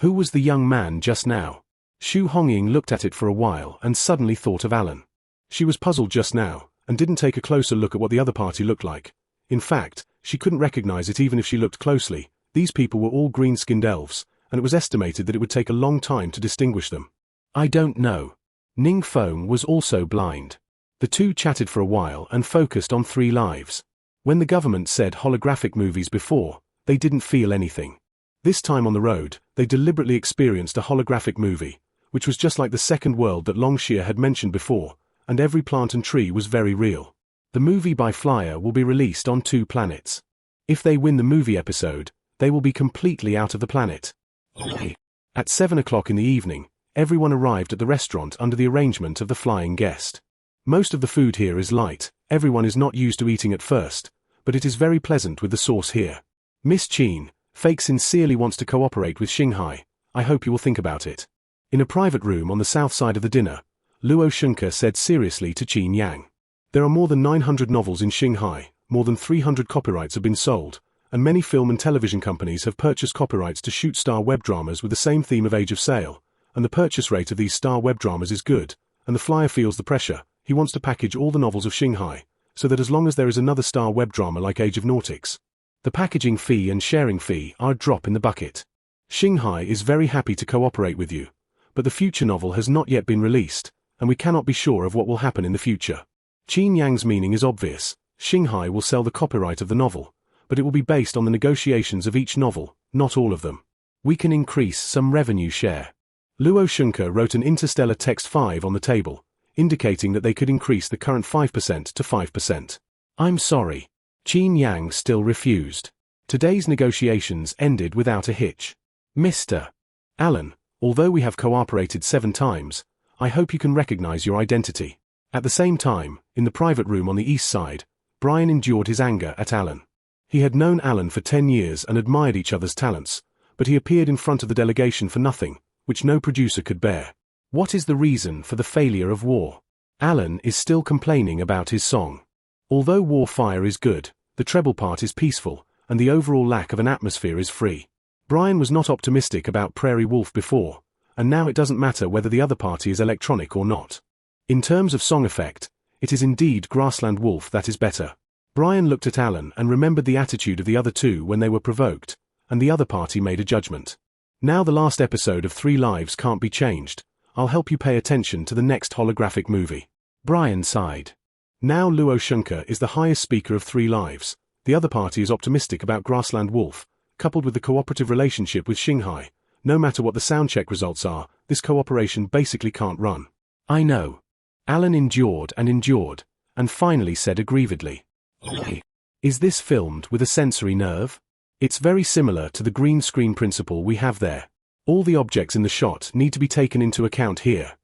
Who was the young man just now? Xu Hongying looked at it for a while and suddenly thought of Alan. She was puzzled just now, and didn't take a closer look at what the other party looked like. In fact, she couldn't recognize it even if she looked closely. These people were all green-skinned elves, and it was estimated that it would take a long time to distinguish them. I don't know. Ning Feng was also blind. The two chatted for a while and focused on 3 Lives. When the government said holographic movies before, they didn't feel anything. This time on the road, they deliberately experienced a holographic movie, which was just like the second world that Longxia had mentioned before, and every plant and tree was very real. The movie by Flyer will be released on 2 planets. If they win the movie episode, they will be completely out of the planet. At 7 o'clock in the evening, everyone arrived at the restaurant under the arrangement of the flying guest. Most of the food here is light, everyone is not used to eating at first, but it is very pleasant with the sauce here. Miss Qin, Fake sincerely wants to cooperate with Xinghai. I hope you will think about it. In a private room on the south side of the dinner, Luo Shunke said seriously to Qin Yang. There are more than 900 novels in Xinghai, more than 300 copyrights have been sold, and many film and television companies have purchased copyrights to shoot star web dramas with the same theme of Age of Sail, and the purchase rate of these star web dramas is good, and the flyer feels the pressure. He wants to package all the novels of Xinghai, so that as long as there is another star web drama like Age of Nautics, the packaging fee and sharing fee are a drop in the bucket. Xinghai is very happy to cooperate with you, but the future novel has not yet been released, and we cannot be sure of what will happen in the future. Qin Yang's meaning is obvious. Xinghai will sell the copyright of the novel, but it will be based on the negotiations of each novel, not all of them. We can increase some revenue share. Luo Shunke wrote an interstellar text 5 on the table, indicating that they could increase the current 5% to 5%. I'm sorry. Qin Yang still refused. Today's negotiations ended without a hitch. Mr. Alan, although we have cooperated 7 times, I hope you can recognize your identity. At the same time, in the private room on the east side, Brian endured his anger at Alan. He had known Alan for 10 years and admired each other's talents, but he appeared in front of the delegation for nothing, which no producer could bear. What is the reason for the failure of War? Alan is still complaining about his song. Although War Fire is good, the treble part is peaceful, and the overall lack of an atmosphere is free. Brian was not optimistic about Prairie Wolf before, and now it doesn't matter whether the other party is electronic or not. In terms of song effect, it is indeed Grassland Wolf that is better. Brian looked at Alan and remembered the attitude of the other two when they were provoked, and the other party made a judgment. Now the last episode of 3 Lives can't be changed. I'll help you pay attention to the next holographic movie. Brian sighed. Now Luo Shunke is the highest speaker of 3 Lives. The other party is optimistic about Grassland Wolf, coupled with the cooperative relationship with Xinghai. No matter what the soundcheck results are, this cooperation basically can't run. I know. Alan endured, and finally said aggrievedly. Is this filmed with a sensory nerve? It's very similar to the green screen principle we have there. All the objects in the shot need to be taken into account here.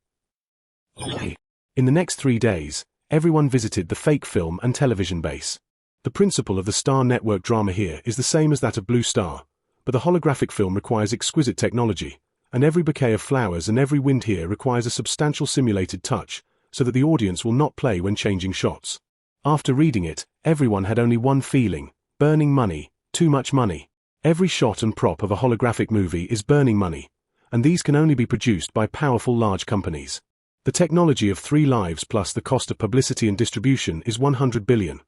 In the next 3 days, everyone visited the fake film and television base. The principle of the Star Network drama here is the same as that of Blue Star, but the holographic film requires exquisite technology, and every bouquet of flowers and every wind here requires a substantial simulated touch, so that the audience will not play when changing shots. After reading it, everyone had only one feeling: burning money, too much money. Every shot and prop of a holographic movie is burning money, and these can only be produced by powerful large companies. The technology of 3 Lives plus the cost of publicity and distribution is 100 billion,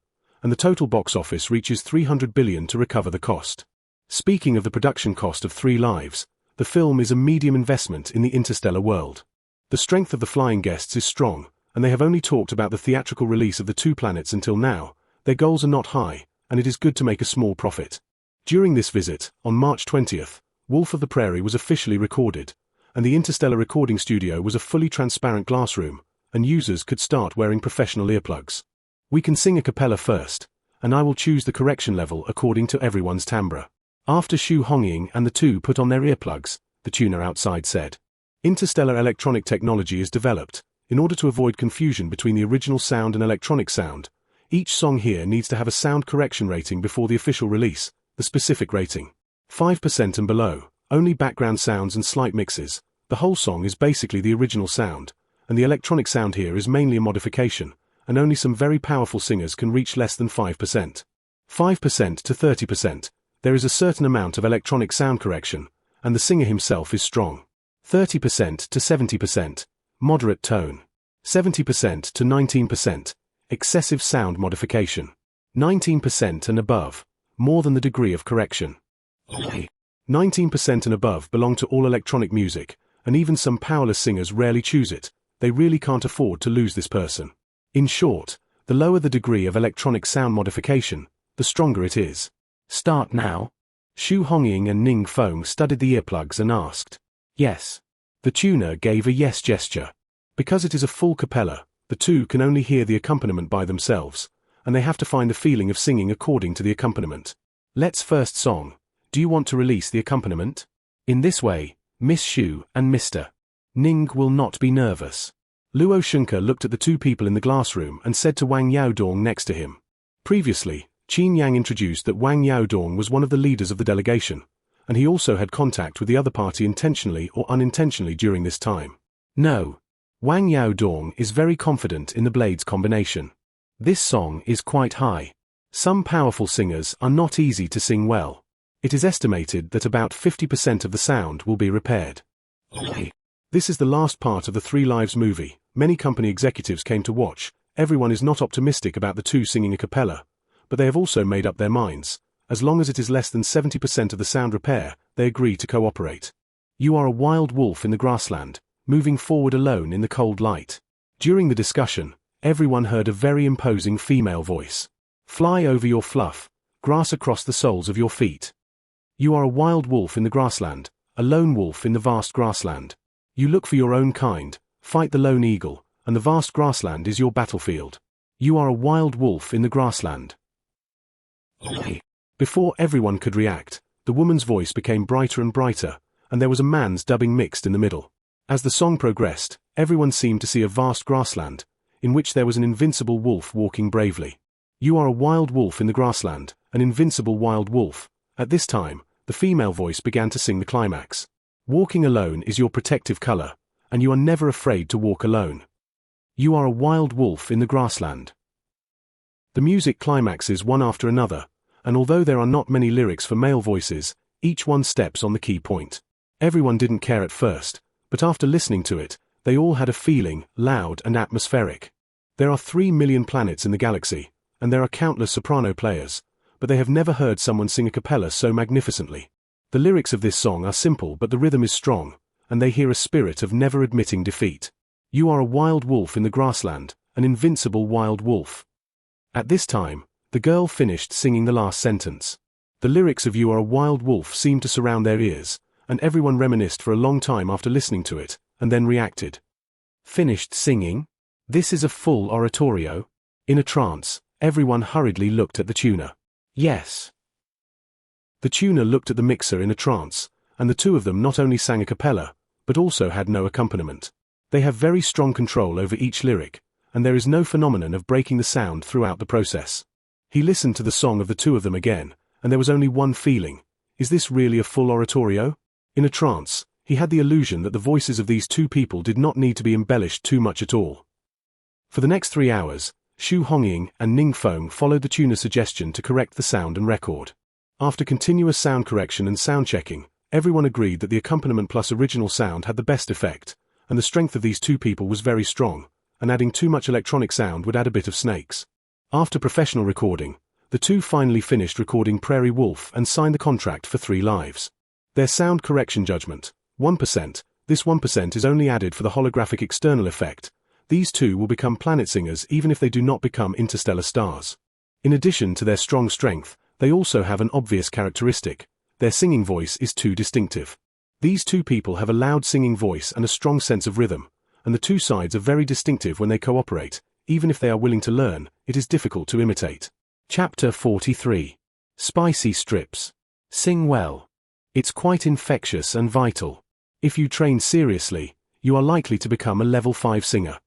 and the total box office reaches 300 billion to recover the cost. Speaking of the production cost of 3 Lives, the film is a medium investment in the interstellar world. The strength of the flying guests is strong, and they have only talked about the theatrical release of the 2 planets until now. Their goals are not high, and it is good to make a small profit. During this visit, on March 20th, Wolf of the Prairie was officially recorded, and the Interstellar recording studio was a fully transparent glass room, and users could start wearing professional earplugs. We can sing a cappella first, and I will choose the correction level according to everyone's timbre. After Xu Hongying and the two put on their earplugs, the tuner outside said. Interstellar electronic technology is developed. In order to avoid confusion between the original sound and electronic sound, each song here needs to have a sound correction rating before the official release, the specific rating. 5% and below, only background sounds and slight mixes. The whole song is basically the original sound, and the electronic sound here is mainly a modification, and only some very powerful singers can reach less than 5%. 5% to 30%, there is a certain amount of electronic sound correction, and the singer himself is strong. 30% to 70%, moderate tone. 70% to 19%, excessive sound modification. 19% and above, more than the degree of correction. 19% and above belong to all electronic music, and even some powerless singers rarely choose it. They really can't afford to lose this person. In short, the lower the degree of electronic sound modification, the stronger it is. Start now. Xu Hongying and Ning Feng studied the earplugs and asked. Yes. The tuner gave a yes gesture. Because it is a full cappella, the two can only hear the accompaniment by themselves, and they have to find the feeling of singing according to the accompaniment. Let's first song. Do you want to release the accompaniment? In this way, Miss Xu and Mr. Ning will not be nervous. Luo Shunke looked at the two people in the glass room and said to Wang Yaodong next to him. Previously, Qin Yang introduced that Wang Yaodong was one of the leaders of the delegation, and he also had contact with the other party intentionally or unintentionally during this time. No. Wang Yaodong is very confident in the blades combination. This song is quite high. Some powerful singers are not easy to sing well. It is estimated that about 50% of the sound will be repaired. This is the last part of the Three Lives movie. Many company executives came to watch. Everyone is not optimistic about the two singing a cappella, but they have also made up their minds. As long as it is less than 70% of the sound repair, they agree to cooperate. You are a wild wolf in the grassland, moving forward alone in the cold light. During the discussion, everyone heard a very imposing female voice. Fly over your fluff, grass across the soles of your feet. You are a wild wolf in the grassland, a lone wolf in the vast grassland. You look for your own kind, fight the lone eagle, and the vast grassland is your battlefield. You are a wild wolf in the grassland. Before everyone could react, the woman's voice became brighter and brighter, and there was a man's dubbing mixed in the middle. As the song progressed, everyone seemed to see a vast grassland, in which there was an invincible wolf walking bravely. You are a wild wolf in the grassland, an invincible wild wolf. At this time, the female voice began to sing the climax. Walking alone is your protective color, and you are never afraid to walk alone. You are a wild wolf in the grassland. The music climaxes one after another, and although there are not many lyrics for male voices, each one steps on the key point. Everyone didn't care at first, but after listening to it, they all had a feeling, loud and atmospheric. There are 3 million planets in the galaxy, and there are countless soprano players, but they have never heard someone sing a cappella so magnificently. The lyrics of this song are simple but the rhythm is strong, and they hear a spirit of never admitting defeat. You are a wild wolf in the grassland, an invincible wild wolf. At this time, the girl finished singing the last sentence. The lyrics of You Are a Wild Wolf seemed to surround their ears, and everyone reminisced for a long time after listening to it, and then reacted. Finished singing? This is a full oratorio? In a trance, everyone hurriedly looked at the tuner. Yes. The tuner looked at the mixer in a trance, and the two of them not only sang a cappella, but also had no accompaniment. They have very strong control over each lyric, and there is no phenomenon of breaking the sound throughout the process. He listened to the song of the two of them again, and there was only one feeling. Is this really a full oratorio? In a trance, he had the illusion that the voices of these two people did not need to be embellished too much at all. For the next 3 hours, Xu Hongying and Ning Feng followed the tuner's suggestion to correct the sound and record. After continuous sound correction and sound checking, everyone agreed that the accompaniment plus original sound had the best effect, and the strength of these two people was very strong, and adding too much electronic sound would add a bit of snakes. After professional recording, the two finally finished recording Prairie Wolf and signed the contract for 3 lives. Their sound correction judgment, 1%, this 1% is only added for the holographic external effect. These two will become planet singers even if they do not become interstellar stars. In addition to their strong strength, they also have an obvious characteristic. Their singing voice is too distinctive. These two people have a loud singing voice and a strong sense of rhythm, and the two sides are very distinctive when they cooperate. Even if they are willing to learn, it is difficult to imitate. Chapter 43. Spicy Strips. Sing well. It's quite infectious and vital. If you train seriously, you are likely to become a level 5 singer.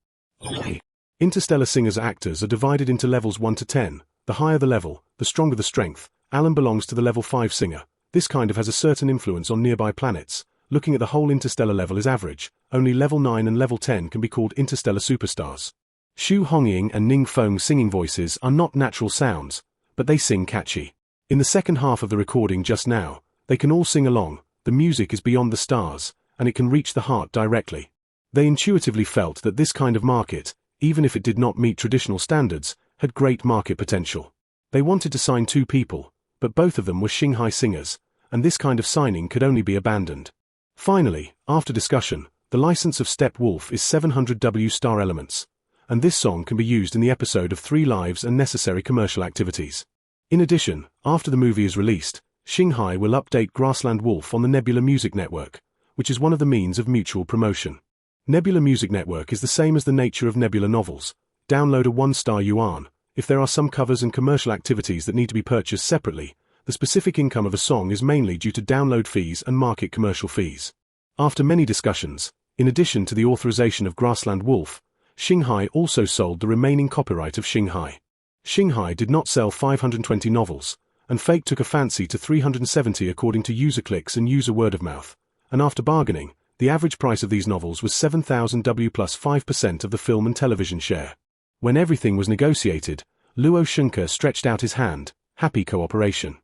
Interstellar singers actors are divided into levels 1 to 10. The higher the level, the stronger the strength. Alan belongs to the level 5 singer. This kind of has a certain influence on nearby planets. Looking at the whole interstellar level is average. Only level 9 and level 10 can be called interstellar superstars. Xu Hongying and Ning Feng's singing voices are not natural sounds, but they sing catchy. In the second half of the recording just now, they can all sing along. The music is beyond the stars, and it can reach the heart directly. They intuitively felt that this kind of market, even if it did not meet traditional standards, had great market potential. They wanted to sign 2 people, but both of them were Shanghai singers, and this kind of signing could only be abandoned. Finally, after discussion, the license of Steppenwolf is 700W star elements, and this song can be used in the episode of 3 Lives and necessary commercial activities. In addition, after the movie is released, Shanghai will update Grassland Wolf on the Nebula Music Network, which is one of the means of mutual promotion. Nebula Music Network is the same as the nature of Nebula novels. Download a 1-star yuan. If there are some covers and commercial activities that need to be purchased separately, the specific income of a song is mainly due to download fees and market commercial fees. After many discussions, in addition to the authorization of Grassland Wolf, Shanghai also sold the remaining copyright of Shanghai. Shanghai did not sell 520 novels, and Fake took a fancy to 370 according to user clicks and user word of mouth, and after bargaining, the average price of these novels was 7,000 W plus 5% of the film and television share. When everything was negotiated, Luo Shunke stretched out his hand. Happy cooperation.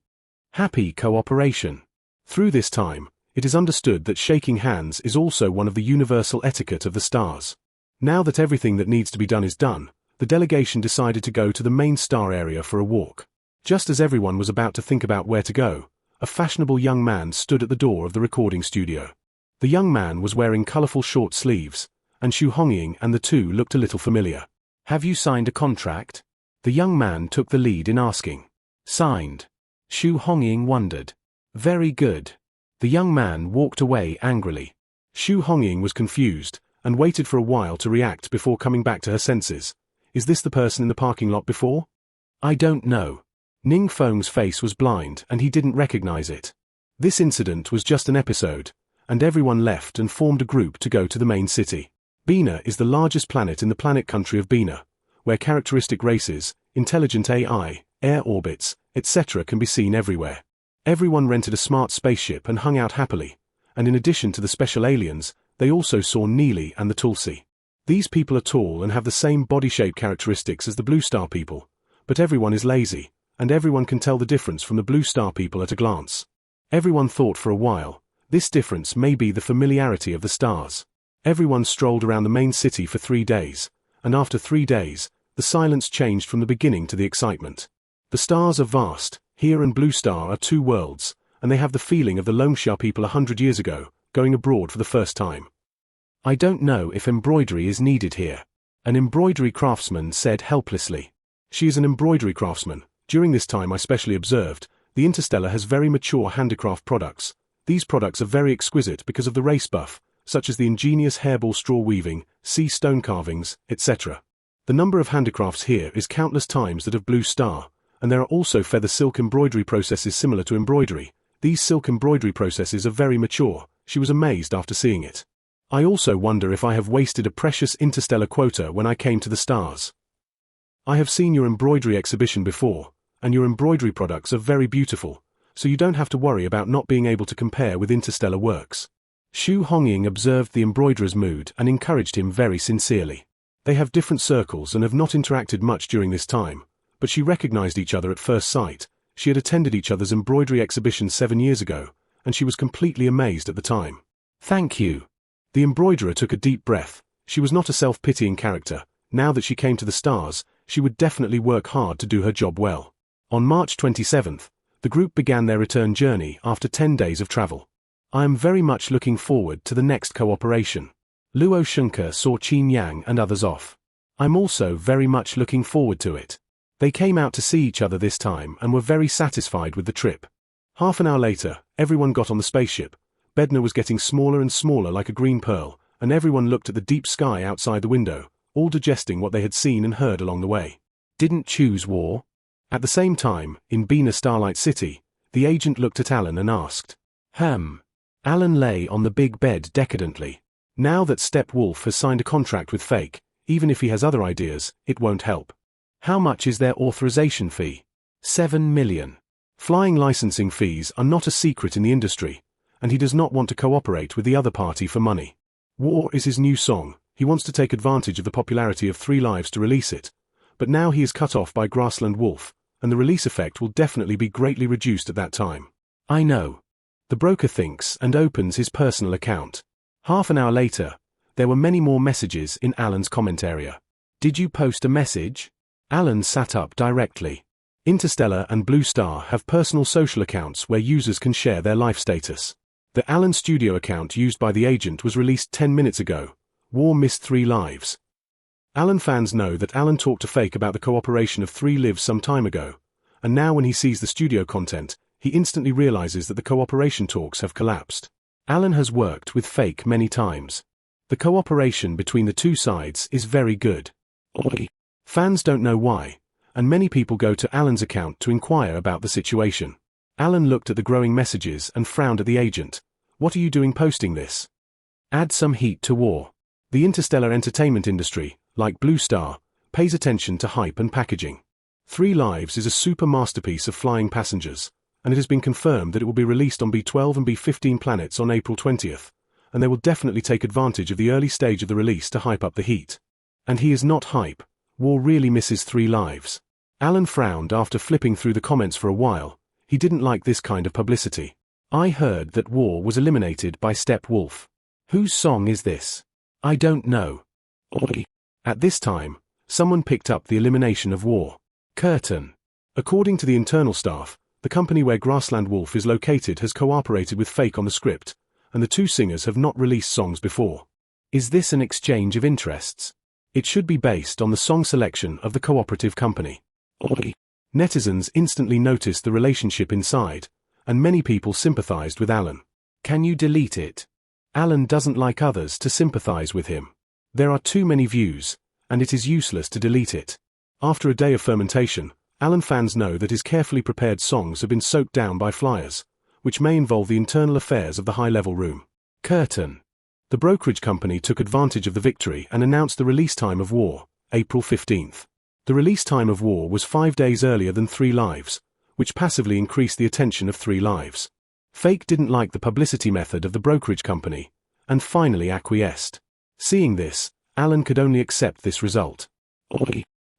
Happy cooperation. Through this time, it is understood that shaking hands is also one of the universal etiquette of the stars. Now that everything that needs to be done is done, the delegation decided to go to the main star area for a walk. Just as everyone was about to think about where to go, a fashionable young man stood at the door of the recording studio. The young man was wearing colorful short sleeves, and Xu Hongying and the 2 looked a little familiar. Have you signed a contract? The young man took the lead in asking. Signed. Xu Hongying wondered. Very good. The young man walked away angrily. Xu Hongying was confused, and waited for a while to react before coming back to her senses. Is this the person in the parking lot before? I don't know. Ning Feng's face was blind and he didn't recognize it. This incident was just an episode, and everyone left and formed a group to go to the main city. Bina is the largest planet in the planet country of Bina, where characteristic races, intelligent AI, air orbits, etc. can be seen everywhere. Everyone rented a smart spaceship and hung out happily, and in addition to the special aliens, they also saw Neely and the Tulsi. These people are tall and have the same body shape characteristics as the Blue Star people, but everyone is lazy, and everyone can tell the difference from the Blue Star people at a glance. Everyone thought for a while, this difference may be the familiarity of the stars. Everyone strolled around the main city for 3 days, and after 3 days, the silence changed from the beginning to the excitement. The stars are vast. Here and Blue Star are 2 worlds, and they have the feeling of the Longsha people 100 years ago, going abroad for the first time. I don't know if embroidery is needed here. An embroidery craftsman said helplessly. She is an embroidery craftsman. During this time I specially observed, the Interstellar has very mature handicraft products. These products are very exquisite because of the race buff, such as the ingenious hairball straw weaving, sea stone carvings, etc. The number of handicrafts here is countless times that of Blue Star, and there are also feather silk embroidery processes similar to embroidery. These silk embroidery processes are very mature. She was amazed after seeing it. I also wonder if I have wasted a precious interstellar quota when I came to the stars. I have seen your embroidery exhibition before, and your embroidery products are very beautiful, so you don't have to worry about not being able to compare with interstellar works. Xu Hongying observed the embroiderer's mood and encouraged him very sincerely. They have different circles and have not interacted much during this time, but she recognized each other at first sight. She had attended each other's embroidery exhibition 7 years ago, and she was completely amazed at the time. Thank you. The embroiderer took a deep breath. She was not a self-pitying character. Now that she came to the stars, she would definitely work hard to do her job well. On March 27th, the group began their return journey after 10 days of travel. I am very much looking forward to the next cooperation. Luo Shunke saw Qin Yang and others off. I'm also very much looking forward to it. They came out to see each other this time and were very satisfied with the trip. Half an hour later, everyone got on the spaceship. Bednar was getting smaller and smaller like a green pearl, and everyone looked at the deep sky outside the window, all digesting what they had seen and heard along the way. Didn't choose war? At the same time, in Bina Starlight City, the agent looked at Alan and asked. Alan lay on the big bed decadently. Now that Steppenwolf has signed a contract with Fake, even if he has other ideas, it won't help. How much is their authorization fee? 7 million. Flying licensing fees are not a secret in the industry, and he does not want to cooperate with the other party for money. War is his new song, He wants to take advantage of the popularity of 3 Lives to release it, but now he is cut off by Grassland Wolf, and the release effect will definitely be greatly reduced at that time. I know. The broker thinks and opens his personal account. Half an hour later, there were many more messages in Alan's comment area. Did you post a message? Alan sat up directly. Interstellar and Blue Star have personal social accounts where users can share their life status. The Alan Studio account used by the agent was released 10 minutes ago. War missed 3 lives. Alan fans know that Alan talked to Fake about the cooperation of 3 Lives some time ago, and now when he sees the studio content, he instantly realizes that the cooperation talks have collapsed. Alan has worked with Fake many times. The cooperation between the 2 sides is very good. Fans don't know why, and many people go to Alan's account to inquire about the situation. Alan looked at the growing messages and frowned at the agent. What are you doing posting this? Add some heat to War. The interstellar entertainment industry, like Blue Star, pays attention to hype and packaging. 3 Lives is a super masterpiece of flying passengers, and it has been confirmed that it will be released on B12 and B15 planets on April 20th, and they will definitely take advantage of the early stage of the release to hype up the heat. And he is not hype. War really misses 3 Lives. Alan frowned after flipping through the comments for a while. He didn't like this kind of publicity. I heard that War was eliminated by Steppenwolf. Whose song is this? I don't know. At this time, someone picked up the elimination of War. Curtain. According to the internal staff, the company where Grassland Wolf is located has cooperated with Fake on the script, and the 2 singers have not released songs before. Is this an exchange of interests? It should be based on the song selection of the cooperative company. Netizens instantly noticed the relationship inside, and many people sympathized with Alan. Can you delete it? Alan doesn't like others to sympathize with him. There are too many views, and it is useless to delete it. After a day of fermentation, Alan fans know that his carefully prepared songs have been soaked down by flyers, which may involve the internal affairs of the high-level room. Curtain. The brokerage company took advantage of the victory and announced the release time of War, April 15th. The release time of War was 5 days earlier than 3 Lives, which passively increased the attention of 3 Lives. Fake didn't like the publicity method of the brokerage company, and finally acquiesced. Seeing this, Alan could only accept this result.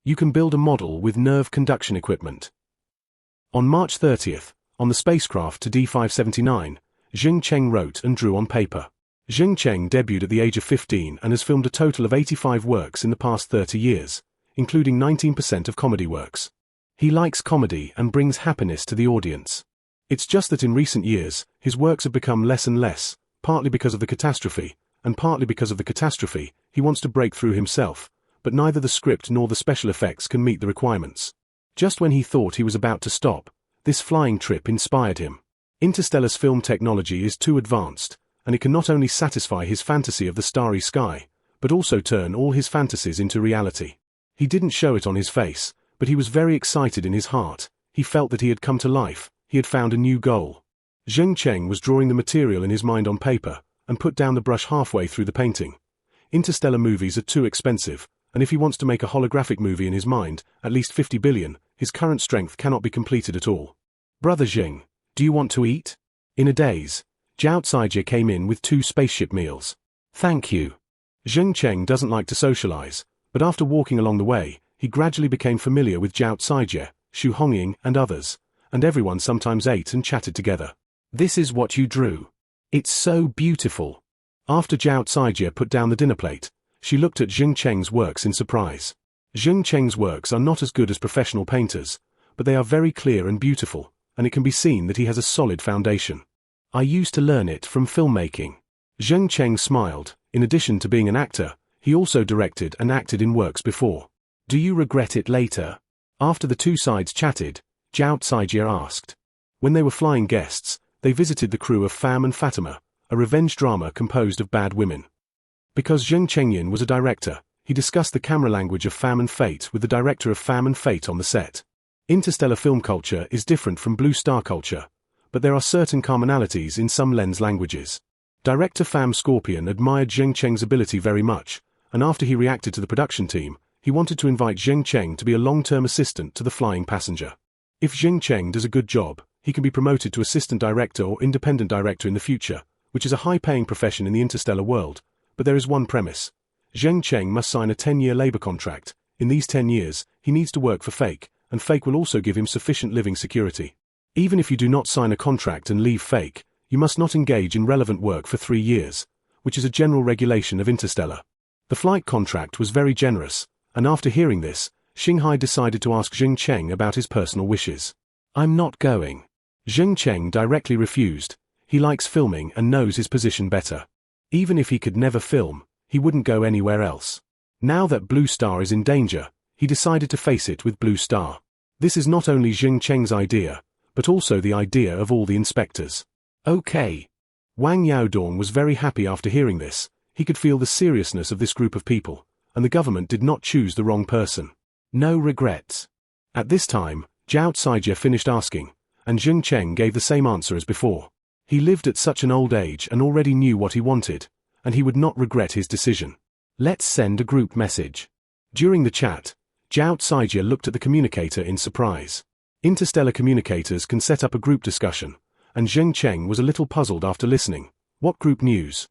You can build a model with nerve conduction equipment. On March 30th, on the spacecraft to D579, Jing Cheng wrote and drew on paper. Jing Cheng debuted at the age of 15 and has filmed a total of 85 works in the past 30 years, including 19% of comedy works. He likes comedy and brings happiness to the audience. It's just that in recent years, his works have become less and less, partly because of the catastrophe, and partly because of the catastrophe, he wants to break through himself, but neither the script nor the special effects can meet the requirements. Just when he thought he was about to stop, this flying trip inspired him. Interstellar's film technology is too advanced, and it can not only satisfy his fantasy of the starry sky, but also turn all his fantasies into reality. He didn't show it on his face, but he was very excited in his heart. He felt that he had come to life, he had found a new goal. Jing Cheng was drawing the material in his mind on paper, and put down the brush halfway through the painting. Interstellar movies are too expensive, and if he wants to make a holographic movie in his mind, at least 50 billion, his current strength cannot be completed at all. Brother Jing, do you want to eat? In a daze, Zhao Caijie came in with 2 spaceship meals. Thank you. Jing Cheng doesn't like to socialize, but after walking along the way, he gradually became familiar with Zhao Caijie, Xu Hongying and others, and everyone sometimes ate and chatted together. This is what you drew. It's so beautiful. After Zhao Caijie put down the dinner plate, she looked at Jing Cheng's works in surprise. Jing Cheng's works are not as good as professional painters, but they are very clear and beautiful, and it can be seen that he has a solid foundation. I used to learn it from filmmaking. Jing Cheng smiled. In addition to being an actor, he also directed and acted in works before. Do you regret it later? After the 2 sides chatted, Zhao Caijie asked. When they were flying guests, they visited the crew of Fam and Fatima, a revenge drama composed of bad women. Because Zheng Chengyin was a director, he discussed the camera language of Fam and Fate with the director of Fam and Fate on the set. Interstellar film culture is different from Blue Star culture, but there are certain commonalities in some lens languages. Director Fam Scorpion admired Zheng Cheng's ability very much, and after he reacted to the production team, he wanted to invite Zheng Cheng to be a long-term assistant to the flying passenger. If Zheng Cheng does a good job, he can be promoted to assistant director or independent director in the future, which is a high-paying profession in the interstellar world, but there is one premise. Zheng Cheng must sign a 10-year labor contract. In these 10 years, he needs to work for Fake, and Fake will also give him sufficient living security. Even if you do not sign a contract and leave Fake, you must not engage in relevant work for 3 years, which is a general regulation of Interstellar. The flight contract was very generous, and after hearing this, Xinghai decided to ask Zheng Cheng about his personal wishes. "I'm not going." Zheng Cheng directly refused. He likes filming and knows his position better. Even if he could never film, he wouldn't go anywhere else. Now that Blue Star is in danger, he decided to face it with Blue Star. This is not only Zheng Cheng's idea, but also the idea of all the inspectors. Okay. Wang Yaodong was very happy after hearing this. He could feel the seriousness of this group of people, and the government did not choose the wrong person. No regrets. At this time, Zhao Caijie finished asking, and Zheng Cheng gave the same answer as before. He lived at such an old age and already knew what he wanted, and he would not regret his decision. Let's send a group message. During the chat, Zhao Caijie looked at the communicator in surprise. Interstellar communicators can set up a group discussion, and Zheng Cheng was a little puzzled after listening. What group news?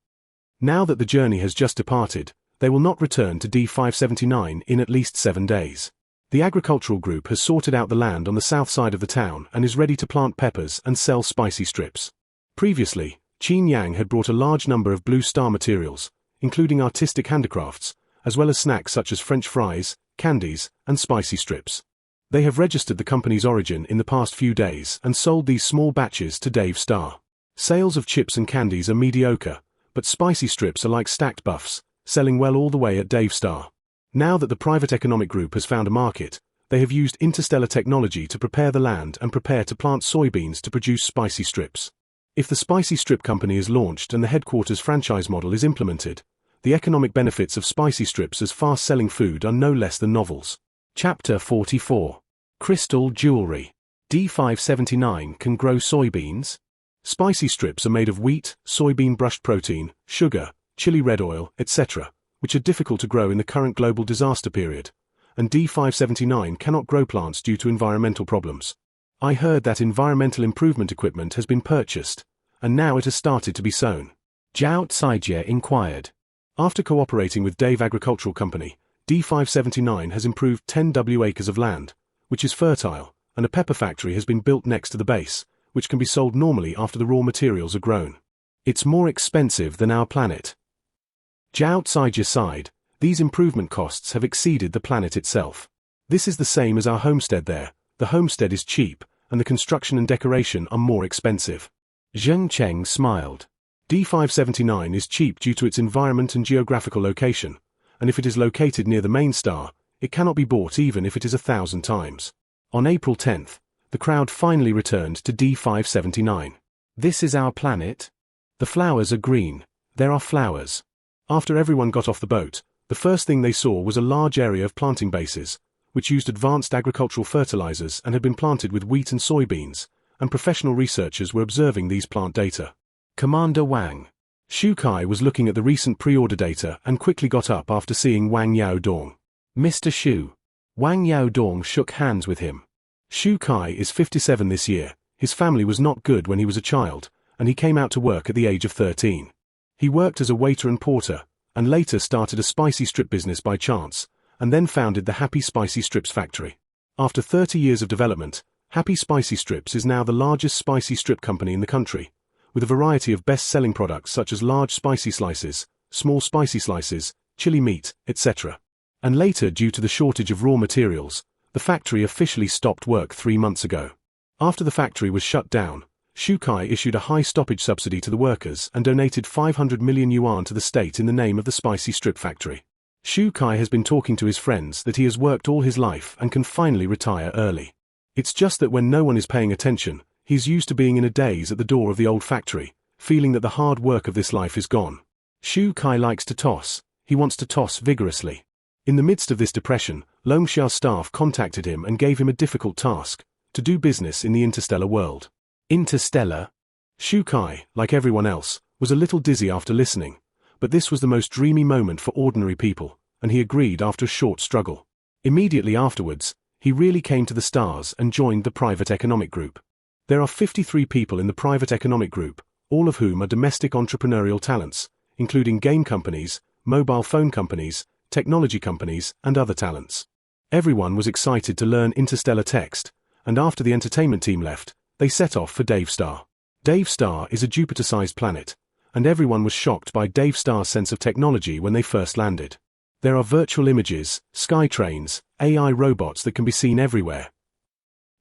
Now that the journey has just departed, they will not return to D579 in at least 7 days. The agricultural group has sorted out the land on the south side of the town and is ready to plant peppers and sell spicy strips. Previously, Qin Yang had brought a large number of Blue Star materials, including artistic handicrafts, as well as snacks such as French fries, candies, and spicy strips. They have registered the company's origin in the past few days and sold these small batches to Dave Star. Sales of chips and candies are mediocre, but spicy strips are like stacked buffs, selling well all the way at Dave Star. Now that the private economic group has found a market, they have used interstellar technology to prepare the land and prepare to plant soybeans to produce spicy strips. If the spicy strip company is launched and the headquarters franchise model is implemented, the economic benefits of spicy strips as fast-selling food are no less than novels. Chapter 44. Crystal Jewelry. D579 can grow soybeans? Spicy strips are made of wheat, soybean brushed protein, sugar, chili red oil, etc., which are difficult to grow in the current global disaster period, and D579 cannot grow plants due to environmental problems. I heard that environmental improvement equipment has been purchased, and now it has started to be sown. Zhao Caijie inquired. After cooperating with Dave Agricultural Company, D579 has improved 10 acres of land, which is fertile, and a pepper factory has been built next to the base, which can be sold normally after the raw materials are grown. It's more expensive than our planet. Zhao Caijie sighed. These improvement costs have exceeded the planet itself. This is the same as our homestead there. The homestead is cheap, and the construction and decoration are more expensive. Zheng Cheng smiled. D579 is cheap due to its environment and geographical location, and if it is located near the main star, it cannot be bought even if it is 1,000 times. On April 10th, the crowd finally returned to D579. This is our planet? The flowers are green. There are flowers. After everyone got off the boat, the first thing they saw was a large area of planting bases, which used advanced agricultural fertilizers and had been planted with wheat and soybeans, and professional researchers were observing these plant data. Commander Wang. Shu Kai was looking at the recent pre-order data and quickly got up after seeing Wang Yaodong. Mr. Shu. Wang Yaodong shook hands with him. Shu Kai is 57 this year. His family was not good when he was a child, and he came out to work at the age of 13. He worked as a waiter and porter, and later started a spicy strip business by chance, and then founded the Happy Spicy Strips factory. After 30 years of development, Happy Spicy Strips is now the largest spicy strip company in the country, with a variety of best-selling products such as large spicy slices, small spicy slices, chili meat, etc. And later, due to the shortage of raw materials, the factory officially stopped work 3 months ago. After the factory was shut down, Shu Kai issued a high stoppage subsidy to the workers and donated 500 million yuan to the state in the name of the spicy strip factory. Shu Kai has been talking to his friends that he has worked all his life and can finally retire early. It's just that when no one is paying attention, he's used to being in a daze at the door of the old factory, feeling that the hard work of this life is gone. Shu Kai likes to toss. He wants to toss vigorously. In the midst of this depression, Longxiao's staff contacted him and gave him a difficult task: to do business in the interstellar world. Interstellar? Shu Kai, like everyone else, was a little dizzy after listening, but this was the most dreamy moment for ordinary people, and he agreed after a short struggle. Immediately afterwards, he really came to the stars and joined the private economic group. There are 53 people in the private economic group, all of whom are domestic entrepreneurial talents, including game companies, mobile phone companies, technology companies, and other talents. Everyone was excited to learn interstellar text, and after the entertainment team left, they set off for Dave Star. Dave Star is a Jupiter-sized planet, and everyone was shocked by Dave Star's sense of technology when they first landed. There are virtual images, sky trains, AI robots that can be seen everywhere.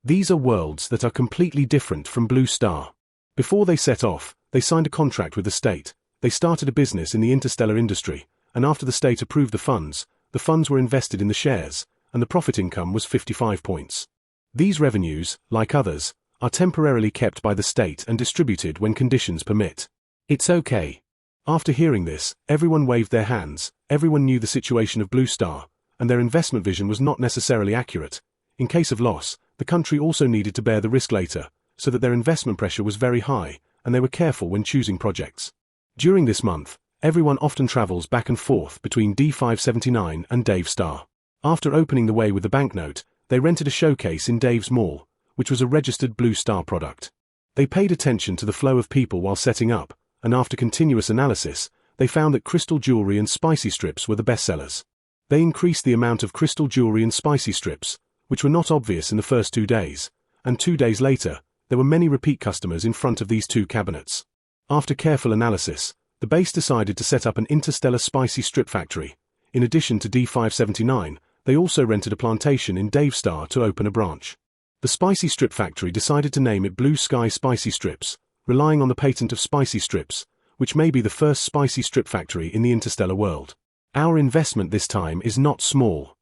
These are worlds that are completely different from Blue Star. Before they set off, they signed a contract with the state. They started a business in the interstellar industry, and after the state approved the funds were invested in the shares, and the profit income was 55 points. These revenues, like others, are temporarily kept by the state and distributed when conditions permit. It's okay. After hearing this, everyone waved their hands. Everyone knew the situation of Blue Star, and their investment vision was not necessarily accurate. In case of loss, the country also needed to bear the risk later, so that their investment pressure was very high, and they were careful when choosing projects. During this month, everyone often travels back and forth between D579 and Dave Star. After opening the way with the banknote, they rented a showcase in Dave's Mall, which was a registered Blue Star product. They paid attention to the flow of people while setting up, and after continuous analysis, they found that crystal jewelry and spicy strips were the best sellers. They increased the amount of crystal jewelry and spicy strips, which were not obvious in the first 2 days, and 2 days later, there were many repeat customers in front of these 2 cabinets. After careful analysis, the base decided to set up an interstellar spicy strip factory. In addition to D579, they also rented a plantation in Dave Star to open a branch. The spicy strip factory decided to name it Blue Sky Spicy Strips, relying on the patent of spicy strips, which may be the first spicy strip factory in the interstellar world. Our investment this time is not small,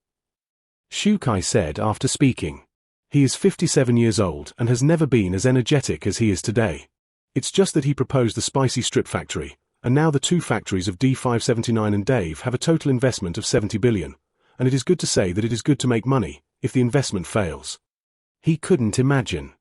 Shukai said after speaking. He is 57 years old and has never been as energetic as he is today. It's just that he proposed the spicy strip factory, and now the 2 factories of D579 and Dave have a total investment of 70 billion, and it is good to say that it is good to make money, if the investment fails. He couldn't imagine.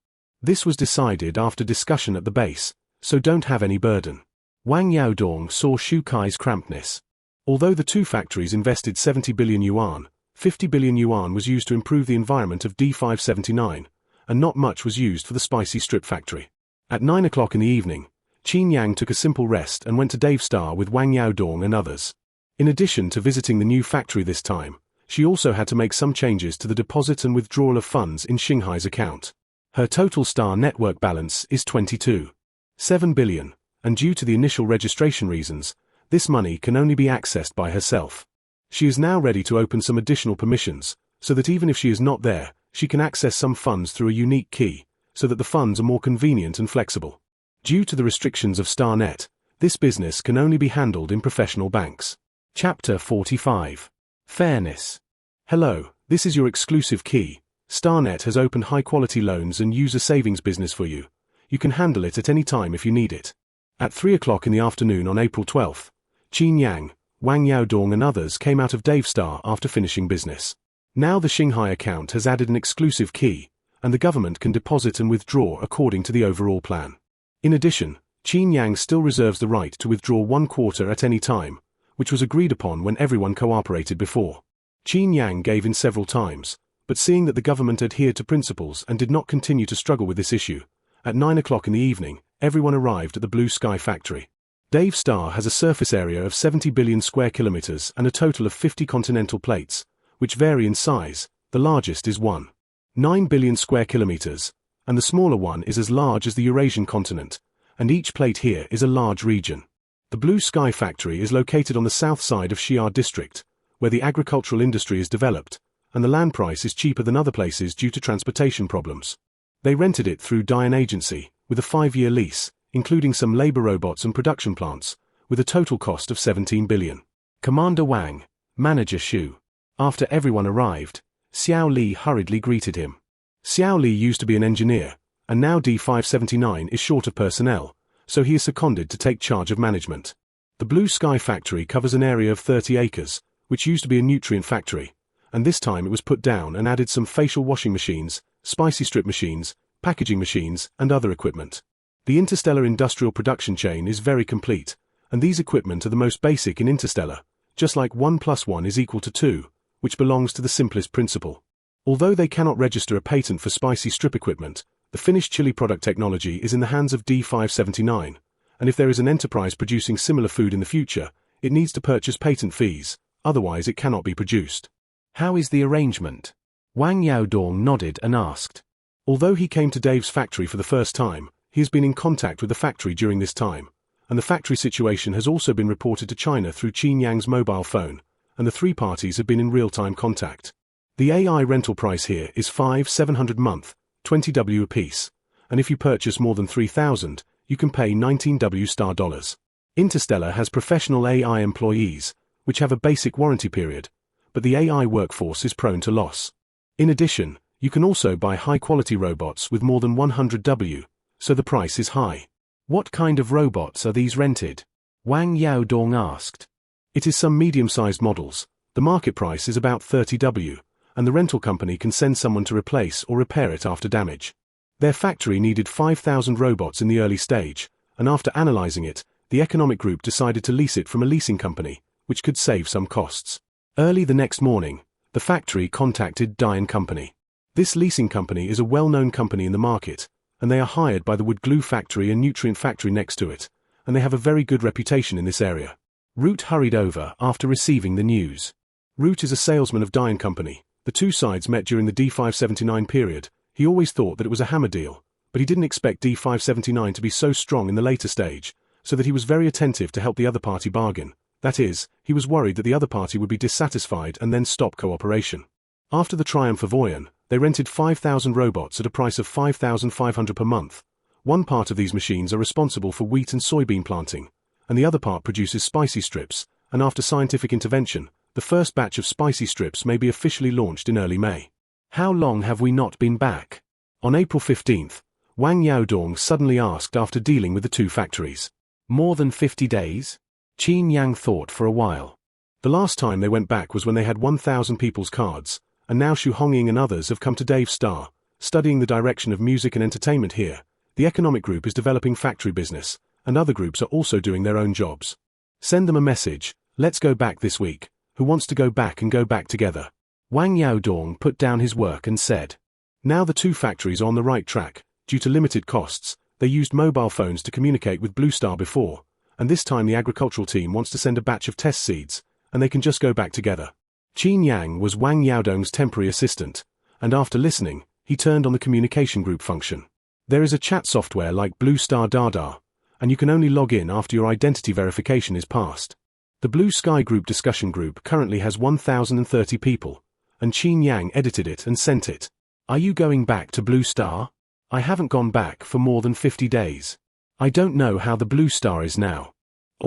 This was decided after discussion at the base, so don't have any burden. Wang Yaodong saw Shukai's crampedness. Although the 2 factories invested 70 billion yuan, 50 billion yuan was used to improve the environment of D579, and not much was used for the spicy strip factory. At 9 o'clock in the evening, Qin Yang took a simple rest and went to Dave Star with Wang Yaodong and others. In addition to visiting the new factory this time, she also had to make some changes to the deposit and withdrawal of funds in Xinghai's account. Her total Star network balance is 22.7 billion, and due to the initial registration reasons, this money can only be accessed by herself. She is now ready to open some additional permissions, so that even if she is not there, she can access some funds through a unique key, so that the funds are more convenient and flexible. Due to the restrictions of StarNet, this business can only be handled in professional banks. Chapter 45. Fairness. Hello, this is your exclusive key. StarNet has opened high-quality loans and user savings business for you. You can handle it at any time if you need it. At 3 o'clock in the afternoon on April 12th, Qin Yang, Wang Yaodong and others came out of Dave Star after finishing business. Now the Xinghai account has added an exclusive key, and the government can deposit and withdraw according to the overall plan. In addition, Qin Yang still reserves the right to withdraw 1/4 at any time, which was agreed upon when everyone cooperated before. Qin Yang gave in several times, but seeing that the government adhered to principles and did not continue to struggle with this issue, at 9 o'clock in the evening, everyone arrived at the Blue Sky factory. Dave Star has a surface area of 70 billion square kilometers and a total of 50 continental plates, which vary in size. The largest is 1.9 billion square kilometers, and the smaller one is as large as the Eurasian continent, and each plate here is a large region. The Blue Sky factory is located on the south side of Xi'an district, where the agricultural industry is developed, and the land price is cheaper than other places due to transportation problems. They rented it through Dian Agency, with a 5-year lease, including some labor robots and production plants, with a total cost of 17 billion. Commander Wang, Manager Shu. After everyone arrived, Xiao Li hurriedly greeted him. Xiao Li used to be an engineer, and now D579 is short of personnel, so he is seconded to take charge of management. The Blue Sky factory covers an area of 30 acres, which used to be a nutrient factory, and this time it was put down and added some facial washing machines, spicy strip machines, packaging machines, and other equipment. The interstellar industrial production chain is very complete, and these equipment are the most basic in interstellar, just like 1 + 1 is equal to 2, which belongs to the simplest principle. Although they cannot register a patent for spicy strip equipment, the finished chili product technology is in the hands of D579, and if there is an enterprise producing similar food in the future, it needs to purchase patent fees, otherwise it cannot be produced. How is the arrangement? Wang Yaodong nodded and asked. Although he came to Dave's factory for the first time, he has been in contact with the factory during this time, and the factory situation has also been reported to China through Qin Yang's mobile phone, and the three parties have been in real-time contact. The AI rental price here is 5,700 month, 20 W apiece, and if you purchase more than 3,000, you can pay 19 W star dollars. Interstellar has professional AI employees, which have a basic warranty period, but the AI workforce is prone to loss. In addition, you can also buy high-quality robots with more than 100 W, so the price is high. What kind of robots are these rented? Wang Yaodong asked. It is some medium-sized models. The market price is about 30 W, and the rental company can send someone to replace or repair it after damage. Their factory needed 5,000 robots in the early stage, and after analyzing it, the economic group decided to lease it from a leasing company, which could save some costs. Early the next morning, the factory contacted Dye & Company. This leasing company is a well-known company in the market, and they are hired by the wood glue factory and nutrient factory next to it, and they have a very good reputation in this area. Root hurried over after receiving the news. Root is a salesman of Dye & Company. The two sides met during the D579 period. He always thought that it was a hammer deal, but he didn't expect D579 to be so strong in the later stage, so that he was very attentive to help the other party bargain. That is, he was worried that the other party would be dissatisfied and then stop cooperation. After the triumph of Oyen, they rented 5,000 robots at a price of 5,500 per month. One part of these machines are responsible for wheat and soybean planting, and the other part produces spicy strips, and after scientific intervention, the first batch of spicy strips may be officially launched in early May. How long have we not been back? On April 15th, Wang Yaodong suddenly asked after dealing with the two factories. More than 50 days? Qin Yang thought for a while. The last time they went back was when they had 1,000 people's cards, and now Xu Hongying and others have come to Dave Star, studying the direction of music and entertainment here. The economic group is developing factory business, and other groups are also doing their own jobs. Send them a message, let's go back this week. Who wants to go back and go back together? Wang Yaodong put down his work and said. Now the two factories are on the right track. Due to limited costs, they used mobile phones to communicate with Blue Star before, and this time the agricultural team wants to send a batch of test seeds, and they can just go back together. Qin Yang was Wang Yaodong's temporary assistant, and after listening, he turned on the communication group function. There is a chat software like Blue Star Dada, and you can only log in after your identity verification is passed. The Blue Sky Group discussion group currently has 1,030 people, and Qin Yang edited it and sent it. Are you going back to Blue Star? I haven't gone back for more than 50 days. I don't know how the Blue Star is now.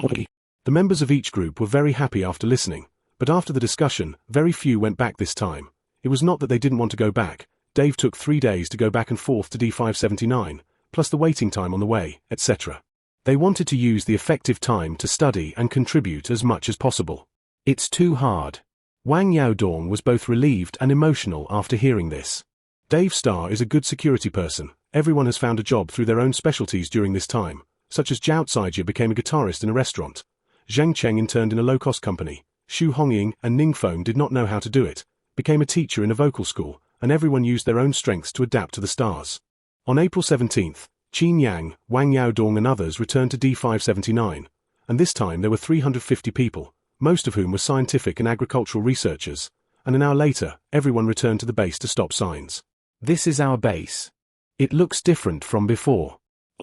Oi. The members of each group were very happy after listening, but after the discussion, very few went back this time. It was not that they didn't want to go back. Dave took 3 days to go back and forth to D579, plus the waiting time on the way, etc. They wanted to use the effective time to study and contribute as much as possible. It's too hard. Wang Yaodong was both relieved and emotional after hearing this. Dave Star is a good security person. Everyone has found a job through their own specialties during this time, such as Zhao Caijie became a guitarist in a restaurant. Zheng Cheng interned in a low-cost company. Xu Hongying and Ning Feng did not know how to do it, became a teacher in a vocal school, and everyone used their own strengths to adapt to the stars. On April 17th, Qin Yang, Wang Yaodong and others returned to D579, and this time there were 350 people, most of whom were scientific and agricultural researchers, and an hour later, everyone returned to the base to stop signs. This is our base. It looks different from before.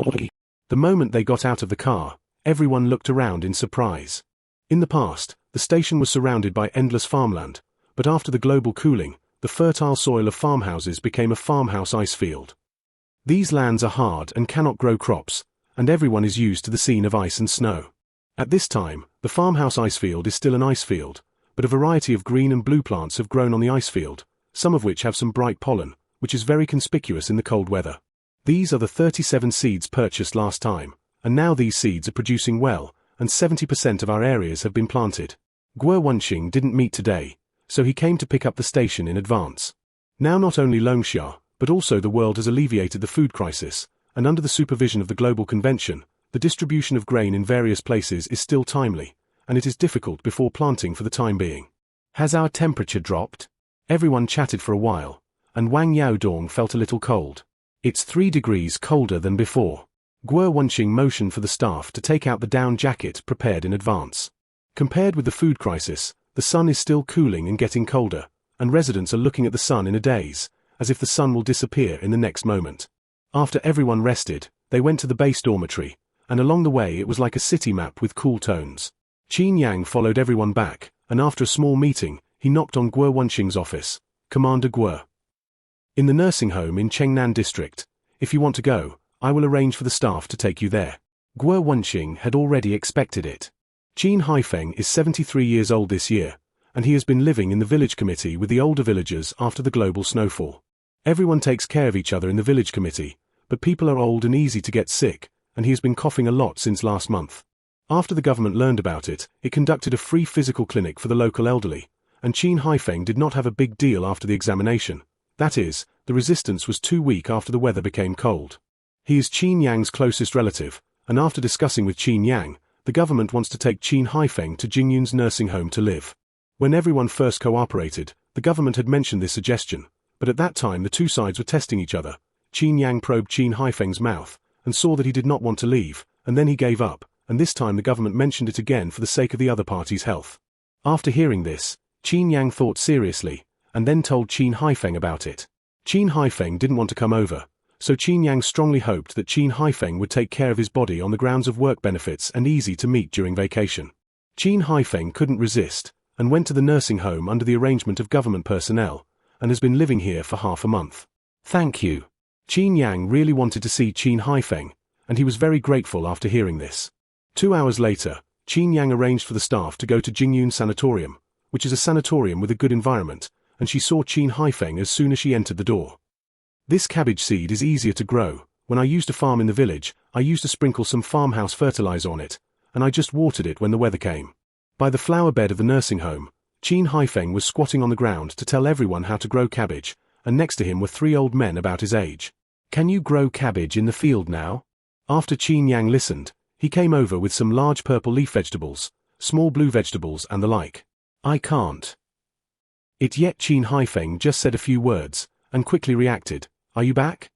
Oi. The moment they got out of the car, everyone looked around in surprise. In the past, the station was surrounded by endless farmland, but after the global cooling, the fertile soil of farmhouses became a farmhouse ice field. These lands are hard and cannot grow crops, and everyone is used to the scene of ice and snow. At this time, the farmhouse ice field is still an ice field, but a variety of green and blue plants have grown on the ice field, some of which have some bright pollen, which is very conspicuous in the cold weather. These are the 37 seeds purchased last time, and now these seeds are producing well, and 70% of our areas have been planted. Guo Wenxing didn't meet today, so he came to pick up the station in advance. Now not only Longsha, but also the world has alleviated the food crisis, and under the supervision of the Global Convention, the distribution of grain in various places is still timely, and it is difficult before planting for the time being. Has our temperature dropped? Everyone chatted for a while, and Wang Yaodong felt a little cold. It's 3 degrees colder than before. Guo Wenxing motioned for the staff to take out the down jacket prepared in advance. Compared with the food crisis, the sun is still cooling and getting colder, and residents are looking at the sun in a daze, as if the sun will disappear in the next moment. After everyone rested, they went to the base dormitory, and along the way it was like a city map with cool tones. Qin Yang followed everyone back, and after a small meeting, he knocked on Guo Wenxing's office. Commander Guo. In the nursing home in Chengnan district. If you want to go, I will arrange for the staff to take you there. Guo Wenxing had already expected it. Qin Haifeng is 73 years old this year, and he has been living in the village committee with the older villagers after the global snowfall. Everyone takes care of each other in the village committee, but people are old and easy to get sick, and he has been coughing a lot since last month. After the government learned about it, it conducted a free physical clinic for the local elderly, and Qin Haifeng did not have a big deal after the examination. That is, the resistance was too weak after the weather became cold. He is Qin Yang's closest relative, and after discussing with Qin Yang, the government wants to take Qin Haifeng to Jingyun's nursing home to live. When everyone first cooperated, the government had mentioned this suggestion, but at that time the two sides were testing each other. Qin Yang probed Qin Haifeng's mouth, and saw that he did not want to leave, and then he gave up, and this time the government mentioned it again for the sake of the other party's health. After hearing this, Qin Yang thought seriously, and then told Qin Haifeng about it. Qin Haifeng didn't want to come over, so Qin Yang strongly hoped that Qin Haifeng would take care of his body on the grounds of work benefits and easy to meet during vacation. Qin Haifeng couldn't resist, and went to the nursing home under the arrangement of government personnel, and has been living here for half a month. Thank you. Qin Yang really wanted to see Qin Haifeng, and he was very grateful after hearing this. 2 hours later, Qin Yang arranged for the staff to go to Jingyun Sanatorium, which is a sanatorium with a good environment, and she saw Qin Haifeng as soon as she entered the door. This cabbage seed is easier to grow. When I used to farm in the village, I used to sprinkle some farmhouse fertilizer on it, and I just watered it when the weather came. By the flower bed of the nursing home, Qin Haifeng was squatting on the ground to tell everyone how to grow cabbage, and next to him were 3 old men about his age. Can you grow cabbage in the field now? After Qin Yang listened, he came over with some large purple leaf vegetables, small blue vegetables and the like. I can't. It yet Qin Haifeng just said a few words, and quickly reacted. Are you back?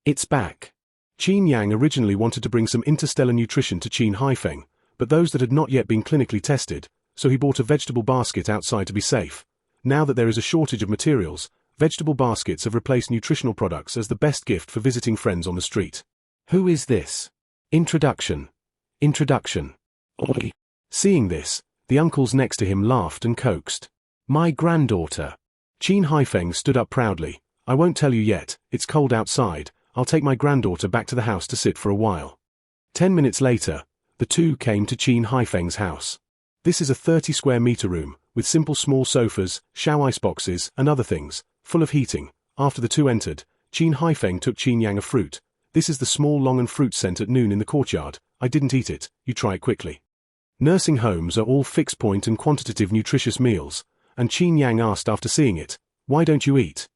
It's back. Qin Yang originally wanted to bring some interstellar nutrition to Qin Haifeng, but those that had not yet been clinically tested, so he bought a vegetable basket outside to be safe. Now that there is a shortage of materials, vegetable baskets have replaced nutritional products as the best gift for visiting friends on the street. Who is this? Introduction. Introduction. Oi. Seeing this, the uncles next to him laughed and coaxed. My granddaughter. Qin Haifeng stood up proudly. I won't tell you yet, it's cold outside, I'll take my granddaughter back to the house to sit for a while. 10 minutes later, the two came to Qin Haifeng's house. This is a 30 square meter room, with simple small sofas, shower ice boxes, and other things, full of heating. After the two entered, Qin Haifeng took Qin Yang a fruit. This is the small longan fruit sent at noon in the courtyard. I didn't eat it, you try it quickly. Nursing homes are all fixed point and quantitative nutritious meals, and Qin Yang asked after seeing it, why don't you eat?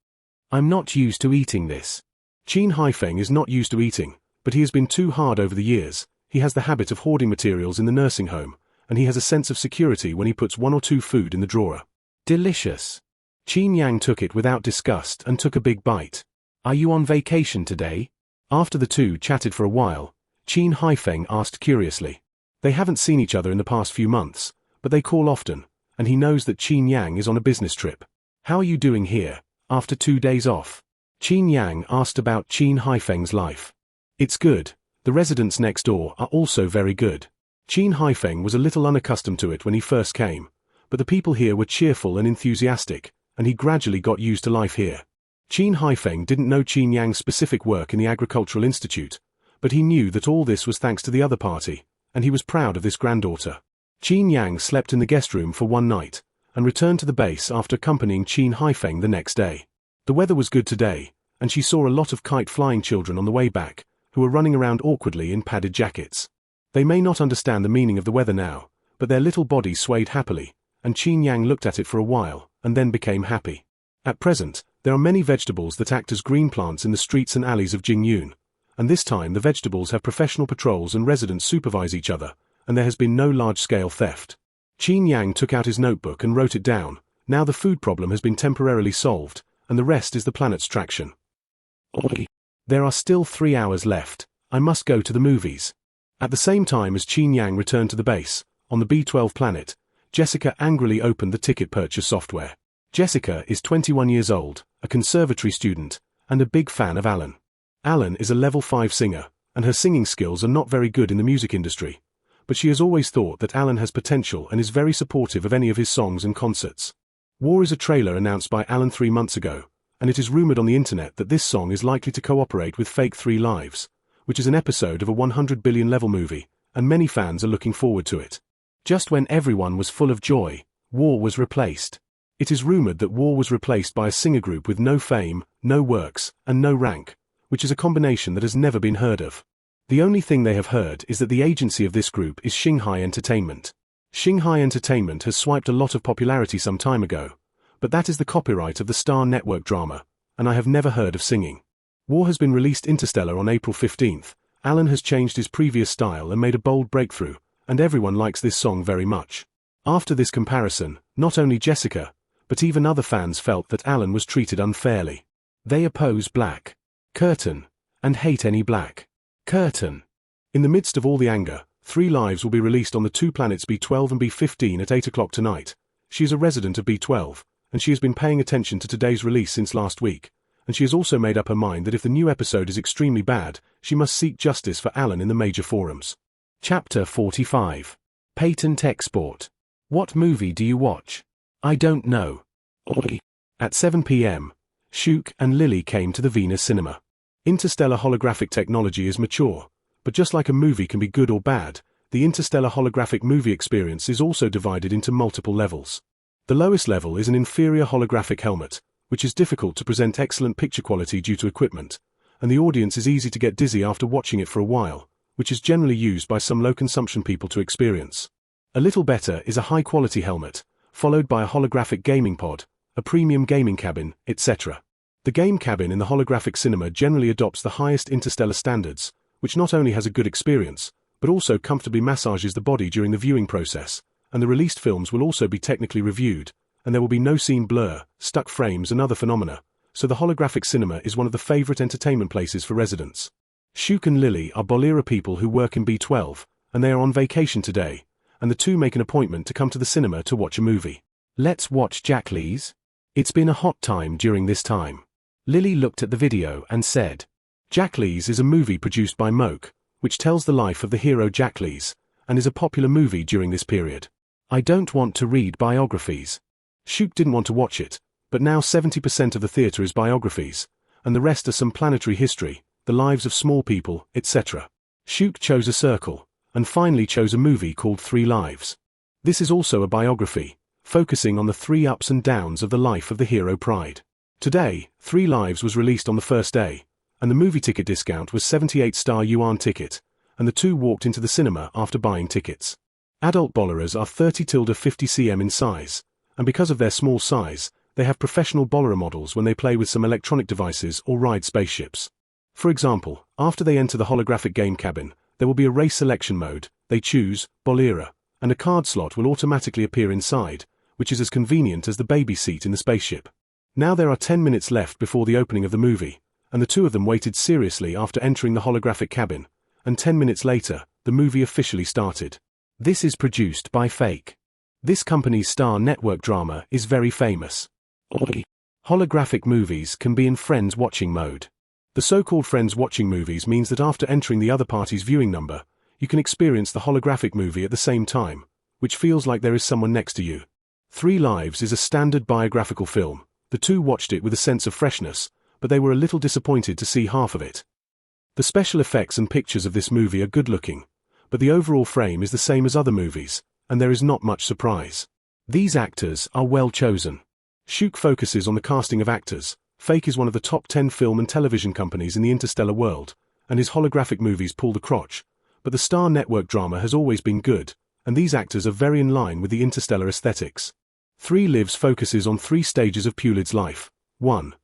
I'm not used to eating this. Qin Haifeng is not used to eating, but he has been too hard over the years. He has the habit of hoarding materials in the nursing home, and he has a sense of security when he puts 1 or 2 food in the drawer. Delicious. Qin Yang took it without disgust and took a big bite. Are you on vacation today? After the two chatted for a while, Qin Haifeng asked curiously. They haven't seen each other in the past few months, but they call often, and he knows that Qin Yang is on a business trip. How are you doing here, after 2 days off? Qin Yang asked about Qin Haifeng's life. It's good. The residents next door are also very good. Qin Haifeng was a little unaccustomed to it when he first came, but the people here were cheerful and enthusiastic, and he gradually got used to life here. Qin Haifeng didn't know Qin Yang's specific work in the Agricultural Institute, but he knew that all this was thanks to the other party, and he was proud of this granddaughter. Qin Yang slept in the guest room for 1 night, and returned to the base after accompanying Qin Haifeng the next day. The weather was good today, and she saw a lot of kite-flying children on the way back, who were running around awkwardly in padded jackets. They may not understand the meaning of the weather now, but their little bodies swayed happily, and Qin Yang looked at it for a while, and then became happy. At present, there are many vegetables that act as green plants in the streets and alleys of Jingyun, and this time the vegetables have professional patrols and residents supervise each other, and there has been no large-scale theft. Qin Yang took out his notebook and wrote it down. Now the food problem has been temporarily solved, and the rest is the planet's traction. Oi. There are still 3 hours left. I must go to the movies. At the same time as Qin Yang returned to the base, on the B12 planet, Jessica angrily opened the ticket purchase software. Jessica is 21 years old, a conservatory student, and a big fan of Alan. Alan is a level 5 singer, and her singing skills are not very good in the music industry, but she has always thought that Alan has potential and is very supportive of any of his songs and concerts. War is a trailer announced by Alan 3 months ago, and it is rumored on the internet that this song is likely to cooperate with Fake 3 Lives, which is an episode of a 100 billion level movie, and many fans are looking forward to it. Just when everyone was full of joy, War was replaced. It is rumored that War was replaced by a singer group with no fame, no works, and no rank, which is a combination that has never been heard of. The only thing they have heard is that the agency of this group is Shanghai Entertainment. Shanghai Entertainment has swiped a lot of popularity some time ago, but that is the copyright of the Star Network drama, and I have never heard of singing. War has been released Interstellar on April 15th. Alan has changed his previous style and made a bold breakthrough, and everyone likes this song very much. After this comparison, not only Jessica, but even other fans felt that Alan was treated unfairly. They oppose black curtain and hate any black curtain. In the midst of all the anger, 3 Lives will be released on the 2 planets B12 and B15 at 8 o'clock tonight. She is a resident of B12, and she has been paying attention to today's release since last week, and she has also made up her mind that if the new episode is extremely bad, she must seek justice for Alan in the major forums. Chapter 45. Patent Export. What movie do you watch? I don't know. At 7 p.m., Shuk and Lily came to the Venus cinema. Interstellar holographic technology is mature, but just like a movie can be good or bad, the interstellar holographic movie experience is also divided into multiple levels. The lowest level is an inferior holographic helmet, which is difficult to present excellent picture quality due to equipment, and the audience is easy to get dizzy after watching it for a while, which is generally used by some low-consumption people to experience. A little better is a high-quality helmet, followed by a holographic gaming pod, a premium gaming cabin, etc. The game cabin in the holographic cinema generally adopts the highest interstellar standards, which not only has a good experience, but also comfortably massages the body during the viewing process, and the released films will also be technically reviewed, and there will be no scene blur, stuck frames and other phenomena, so the holographic cinema is one of the favorite entertainment places for residents. Shuk and Lily are Bolera people who work in B12, and they are on vacation today, and the two make an appointment to come to the cinema to watch a movie. Let's watch Jack Lee's. It's been a hot time during this time. Lily looked at the video and said, Jack Lee's is a movie produced by Moke, which tells the life of the hero Jack Lee's, and is a popular movie during this period. I don't want to read biographies. Shuk didn't want to watch it, but now 70% of the theater is biographies, and the rest are some planetary history, the lives of small people, etc. Shuk chose a circle, and finally chose a movie called 3 Lives. This is also a biography, focusing on the 3 ups and downs of the life of the hero Pride. Today, 3 Lives was released on the first day, and the movie ticket discount was 78 yuan ticket, and the two walked into the cinema after buying tickets. Adult Boleras are 30-50 cm in size, and because of their small size, they have professional Bolera models when they play with some electronic devices or ride spaceships. For example, after they enter the holographic game cabin, there will be a race selection mode, they choose Bolera, and a card slot will automatically appear inside, which is as convenient as the baby seat in the spaceship. Now there are 10 minutes left before the opening of the movie, and the two of them waited seriously after entering the holographic cabin, and 10 minutes later, the movie officially started. This is produced by Fake. This company's Star Network drama is very famous. Holographic movies can be in friends watching mode. The so-called friends watching movies means that after entering the other party's viewing number, you can experience the holographic movie at the same time, which feels like there is someone next to you. 3 Lives is a standard biographical film. The two watched it with a sense of freshness, but they were a little disappointed to see half of it. The special effects and pictures of this movie are good-looking, but the overall frame is the same as other movies, and there is not much surprise. These actors are well chosen. Shuk focuses on the casting of actors. Fake is one of the top 10 film and television companies in the interstellar world, and his holographic movies pull the crotch, but the Star Network drama has always been good, and these actors are very in line with the interstellar aesthetics. 3 Lives focuses on 3 stages of Pulid's life. 1.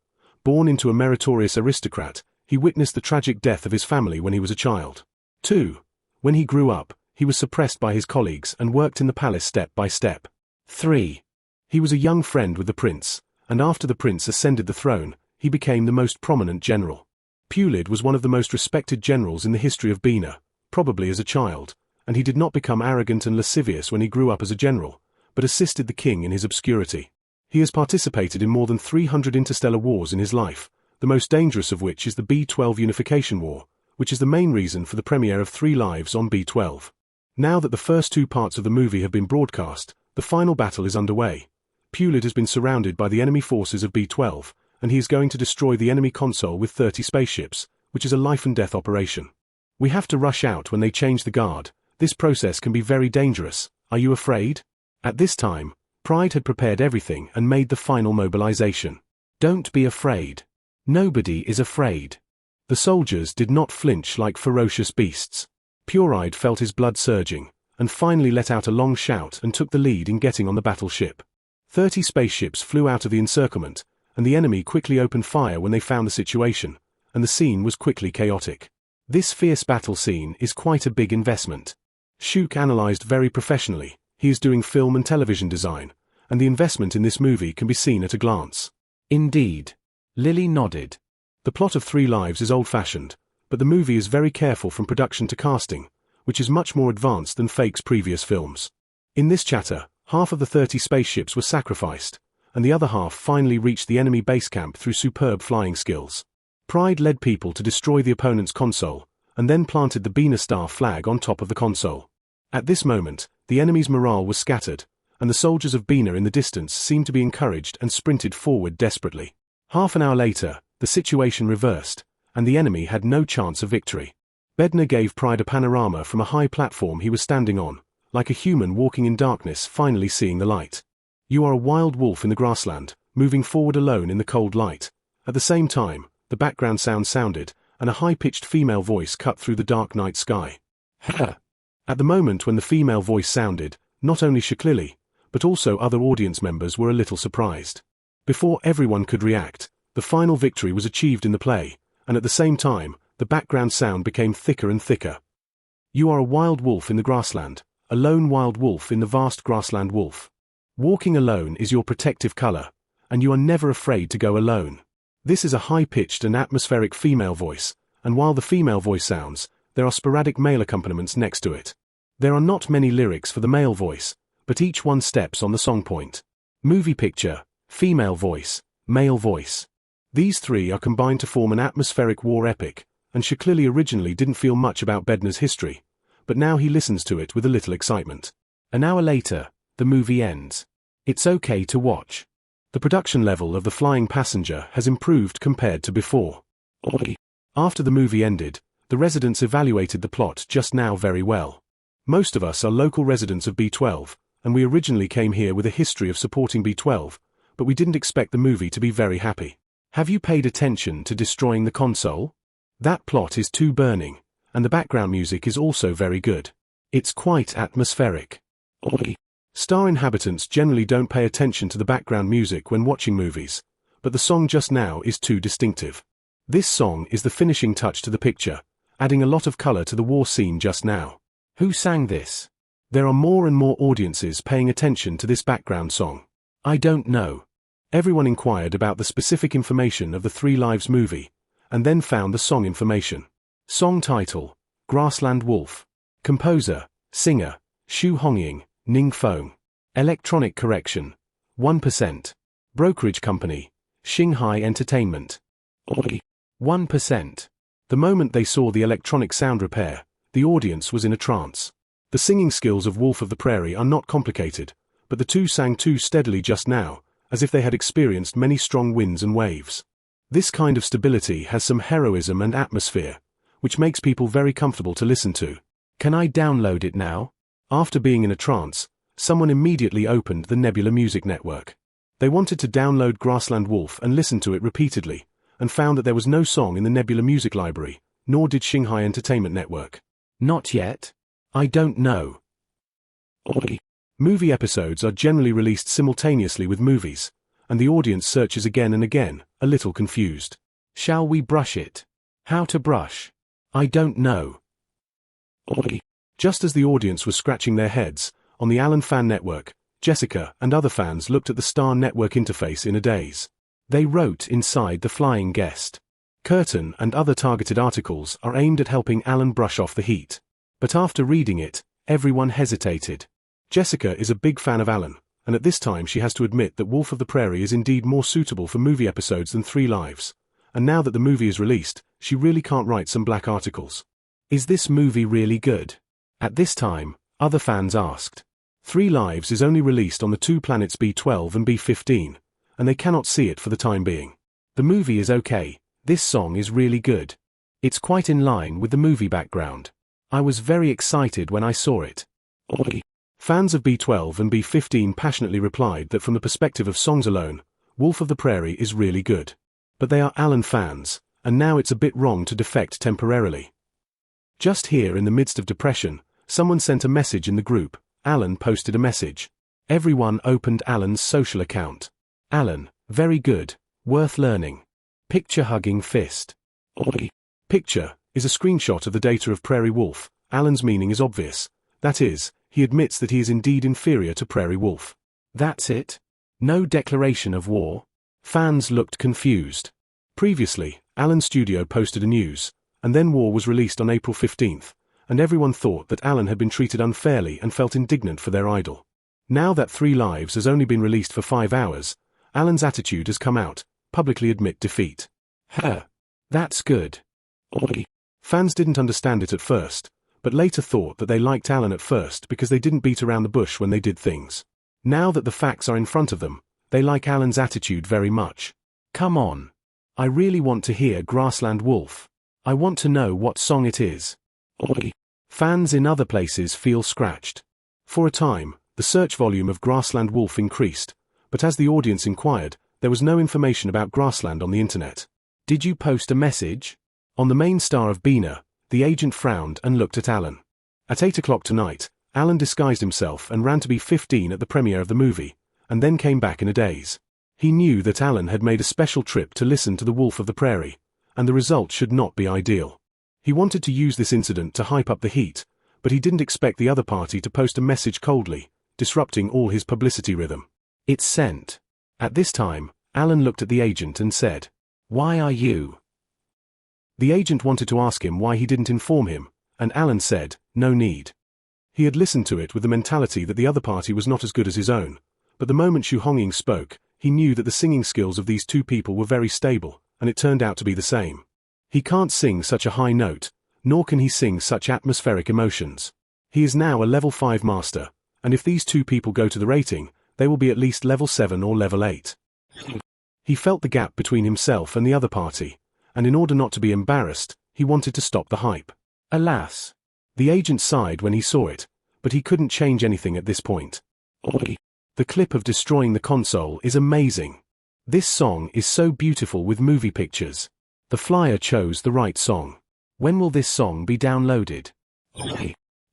Born into a meritorious aristocrat, he witnessed the tragic death of his family when he was a child. 2. When he grew up, he was suppressed by his colleagues and worked in the palace step by step. 3. He was a young friend with the prince, and after the prince ascended the throne, he became the most prominent general. Pulid was one of the most respected generals in the history of Bina, probably as a child, and he did not become arrogant and lascivious when he grew up as a general, but assisted the king in his obscurity. He has participated in more than 300 interstellar wars in his life, the most dangerous of which is the B-12 Unification War, which is the main reason for the premiere of 3 Lives on B-12. Now that the first 2 parts of the movie have been broadcast, the final battle is underway. Pulid has been surrounded by the enemy forces of B-12, and he is going to destroy the enemy console with 30 spaceships, which is a life-and-death operation. We have to rush out when they change the guard. This process can be very dangerous. Are you afraid? At this time, Pride had prepared everything and made the final mobilization. Don't be afraid. Nobody is afraid. The soldiers did not flinch like ferocious beasts. Pure-Eyed felt his blood surging, and finally let out a long shout and took the lead in getting on the battleship. 30 spaceships flew out of the encirclement, and the enemy quickly opened fire when they found the situation, and the scene was quickly chaotic. This fierce battle scene is quite a big investment. Shuk analyzed very professionally. He is doing film and television design, and the investment in this movie can be seen at a glance. Indeed. Lily nodded. The plot of 3 Lives is old-fashioned, but the movie is very careful from production to casting, which is much more advanced than Fake's previous films. In this chapter, half of the 30 spaceships were sacrificed, and the other half finally reached the enemy base camp through superb flying skills. Pride led people to destroy the opponent's console, and then planted the Bina Star flag on top of the console. At this moment, the enemy's morale was scattered, and the soldiers of Bina in the distance seemed to be encouraged and sprinted forward desperately. Half an hour later, the situation reversed, and the enemy had no chance of victory. Bednar gave Pride a panorama from a high platform he was standing on, like a human walking in darkness finally seeing the light. You are a wild wolf in the grassland, moving forward alone in the cold light. At the same time, the background sound sounded, and a high-pitched female voice cut through the dark night sky. Ha! At the moment when the female voice sounded, not only Shaklili, but also other audience members were a little surprised. Before everyone could react, the final victory was achieved in the play, and at the same time, the background sound became thicker and thicker. You are a wild wolf in the grassland, a lone wild wolf in the vast grassland wolf. Walking alone is your protective color, and you are never afraid to go alone. This is a high-pitched and atmospheric female voice, and while the female voice sounds, there are sporadic male accompaniments next to it. There are not many lyrics for the male voice, but each one steps on the song point. Movie picture, female voice, male voice. These 3 are combined to form an atmospheric war epic, and Shaklili originally didn't feel much about Bednar's history, but now he listens to it with a little excitement. An hour later, the movie ends. It's okay to watch. The production level of The Flying Passenger has improved compared to before. After the movie ended, the residents evaluated the plot just now very well. Most of us are local residents of B-12, and we originally came here with a history of supporting B-12, but we didn't expect the movie to be very happy. Have you paid attention to destroying the console? That plot is too burning, and the background music is also very good. It's quite atmospheric. Star inhabitants generally don't pay attention to the background music when watching movies, but the song just now is too distinctive. This song is the finishing touch to the picture, adding a lot of color to the war scene just now. Who sang this? There are more and more audiences paying attention to this background song. I don't know. Everyone inquired about the specific information of the 3 Lives movie, and then found the song information. Song title, Grassland Wolf. Composer, singer, Xu Hongying, Ning Feng. Electronic correction, 1%. Brokerage company, Xinghai Entertainment. 1%. The moment they saw the electronic sound repair, the audience was in a trance. The singing skills of Wolf of the Prairie are not complicated, but the 2 sang too steadily just now, as if they had experienced many strong winds and waves. This kind of stability has some heroism and atmosphere, which makes people very comfortable to listen to. Can I download it now? After being in a trance, someone immediately opened the Nebula Music Network. They wanted to download Grassland Wolf and listen to it repeatedly, and found that there was no song in the Nebula Music Library, nor did Xinghai Entertainment Network. Not yet? I don't know. Movie episodes are generally released simultaneously with movies, and the audience searches again and again, a little confused. Shall we brush it? How to brush? I don't know. Just as the audience was scratching their heads, on the Alan Fan Network, Jessica and other fans looked at the Star Network interface in a daze. They wrote inside the flying guest. Curtain and other targeted articles are aimed at helping Alan brush off the heat. But after reading it, everyone hesitated. Jessica is a big fan of Alan, and at this time she has to admit that Wolf of the Prairie is indeed more suitable for movie episodes than 3 Lives. And now that the movie is released, she really can't write some black articles. Is this movie really good? At this time, other fans asked. 3 Lives is only released on the 2 planets B12 and B15, and they cannot see it for the time being. The movie is okay, this song is really good. It's quite in line with the movie background. I was very excited when I saw it. Fans of B12 and B15 passionately replied that from the perspective of songs alone, Wolf of the Prairie is really good. But they are Alan fans, and now it's a bit wrong to defect temporarily. Just here in the midst of depression, someone sent a message in the group. Alan posted a message. Everyone opened Alan's social account. Alan, very good, worth learning. Picture hugging fist. Picture is a screenshot of the data of Prairie Wolf. Alan's meaning is obvious. That is, he admits that he is indeed inferior to Prairie Wolf. That's it? No declaration of war? Fans looked confused. Previously, Alan's studio posted a news, and then War was released on April 15th, and everyone thought that Alan had been treated unfairly and felt indignant for their idol. Now that 3 Lives has only been released for 5 hours, Alan's attitude has come out, publicly admit defeat. That's good. Fans didn't understand it at first, but later thought that they liked Alan at first because they didn't beat around the bush when they did things. Now that the facts are in front of them, they like Alan's attitude very much. Come on. I really want to hear Grassland Wolf. I want to know what song it is. Fans in other places feel scratched. For a time, the search volume of Grassland Wolf increased, but as the audience inquired, there was no information about Grassland on the internet. Did you post a message? On the main star of Bina, the agent frowned and looked at Alan. At 8 o'clock tonight, Alan disguised himself and ran to B15 at the premiere of the movie, and then came back in a daze. He knew that Alan had made a special trip to listen to the Wolf of the Prairie, and the result should not be ideal. He wanted to use this incident to hype up the heat, but he didn't expect the other party to post a message coldly, disrupting all his publicity rhythm. It's sent. At this time, Alan looked at the agent and said, "Why are you?" The agent wanted to ask him why he didn't inform him, and Alan said, "No need." He had listened to it with the mentality that the other party was not as good as his own, but the moment Xu Hongying spoke, he knew that the singing skills of these 2 people were very stable, and it turned out to be the same. He can't sing such a high note, nor can he sing such atmospheric emotions. He is now a level 5 master, and if these 2 people go to the rating, they will be at least level 7 or level 8. He felt the gap between himself and the other party, and in order not to be embarrassed, he wanted to stop the hype. Alas! The agent sighed when he saw it, but he couldn't change anything at this point. The clip of destroying the console is amazing. This song is so beautiful with movie pictures. The flyer chose the right song. When will this song be downloaded?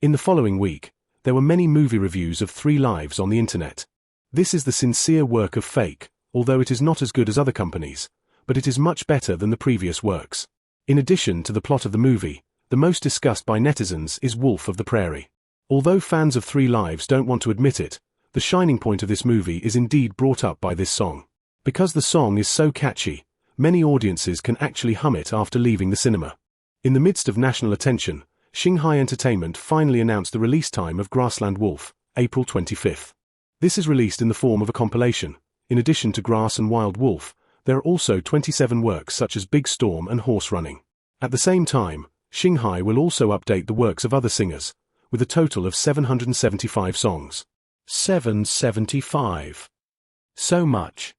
In the following week, there were many movie reviews of 3 Lives on the internet. This is the sincere work of Fake, although it is not as good as other companies, but it is much better than the previous works. In addition to the plot of the movie, the most discussed by netizens is Wolf of the Prairie. Although fans of 3 Lives don't want to admit it, the shining point of this movie is indeed brought up by this song. Because the song is so catchy, many audiences can actually hum it after leaving the cinema. In the midst of national attention, Shanghai Entertainment finally announced the release time of Grassland Wolf, April 25th. This is released in the form of a compilation. In addition to Grass and Wild Wolf, there are also 27 works such as Big Storm and Horse Running. At the same time, Shanghai will also update the works of other singers, with a total of 775 songs. 775. So much.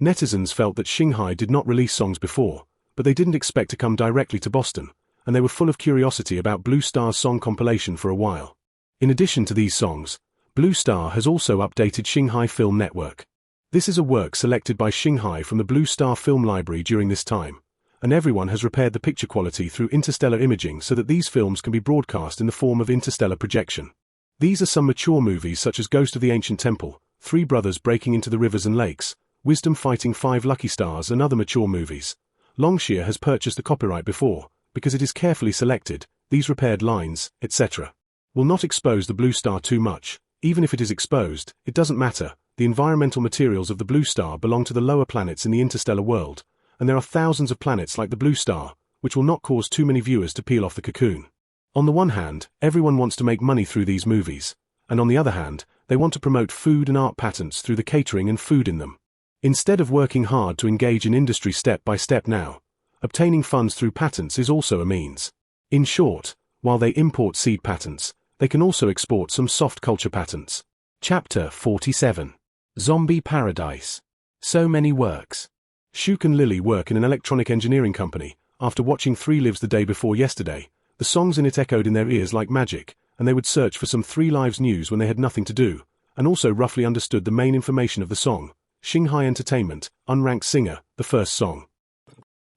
Netizens felt that Shanghai did not release songs before, but they didn't expect to come directly to Boston, and they were full of curiosity about Blue Star's song compilation for a while. In addition to these songs, Blue Star has also updated Shanghai Film Network. This is a work selected by Shanghai from the Blue Star Film Library during this time, and everyone has repaired the picture quality through interstellar imaging so that these films can be broadcast in the form of interstellar projection. These are some mature movies such as Ghost of the Ancient Temple, 3 Brothers Breaking into the Rivers and Lakes, Wisdom Fighting 5 Lucky Stars and other mature movies. Longshire has purchased the copyright before, because it is carefully selected, these repaired lines, etc. Will not expose the Blue Star too much. Even if it is exposed, it doesn't matter. The environmental materials of the Blue Star belong to the lower planets in the interstellar world, and there are thousands of planets like the Blue Star, which will not cause too many viewers to peel off the cocoon. On the one hand, everyone wants to make money through these movies, and on the other hand, They want to promote food and art patents through the catering and food in them. Instead of working hard to engage in industry step by step now, obtaining funds through patents is also a means. In short, while they import seed patents, they can also export some soft culture patents. Chapter 47. Zombie Paradise. So many works. Shuk and Lily work in an electronic engineering company. After watching 3 Lives the day before yesterday, the songs in it echoed in their ears like magic, and they would search for some 3 Lives news when they had nothing to do, and also roughly understood the main information of the song. Shanghai Entertainment, Unranked Singer, the first song.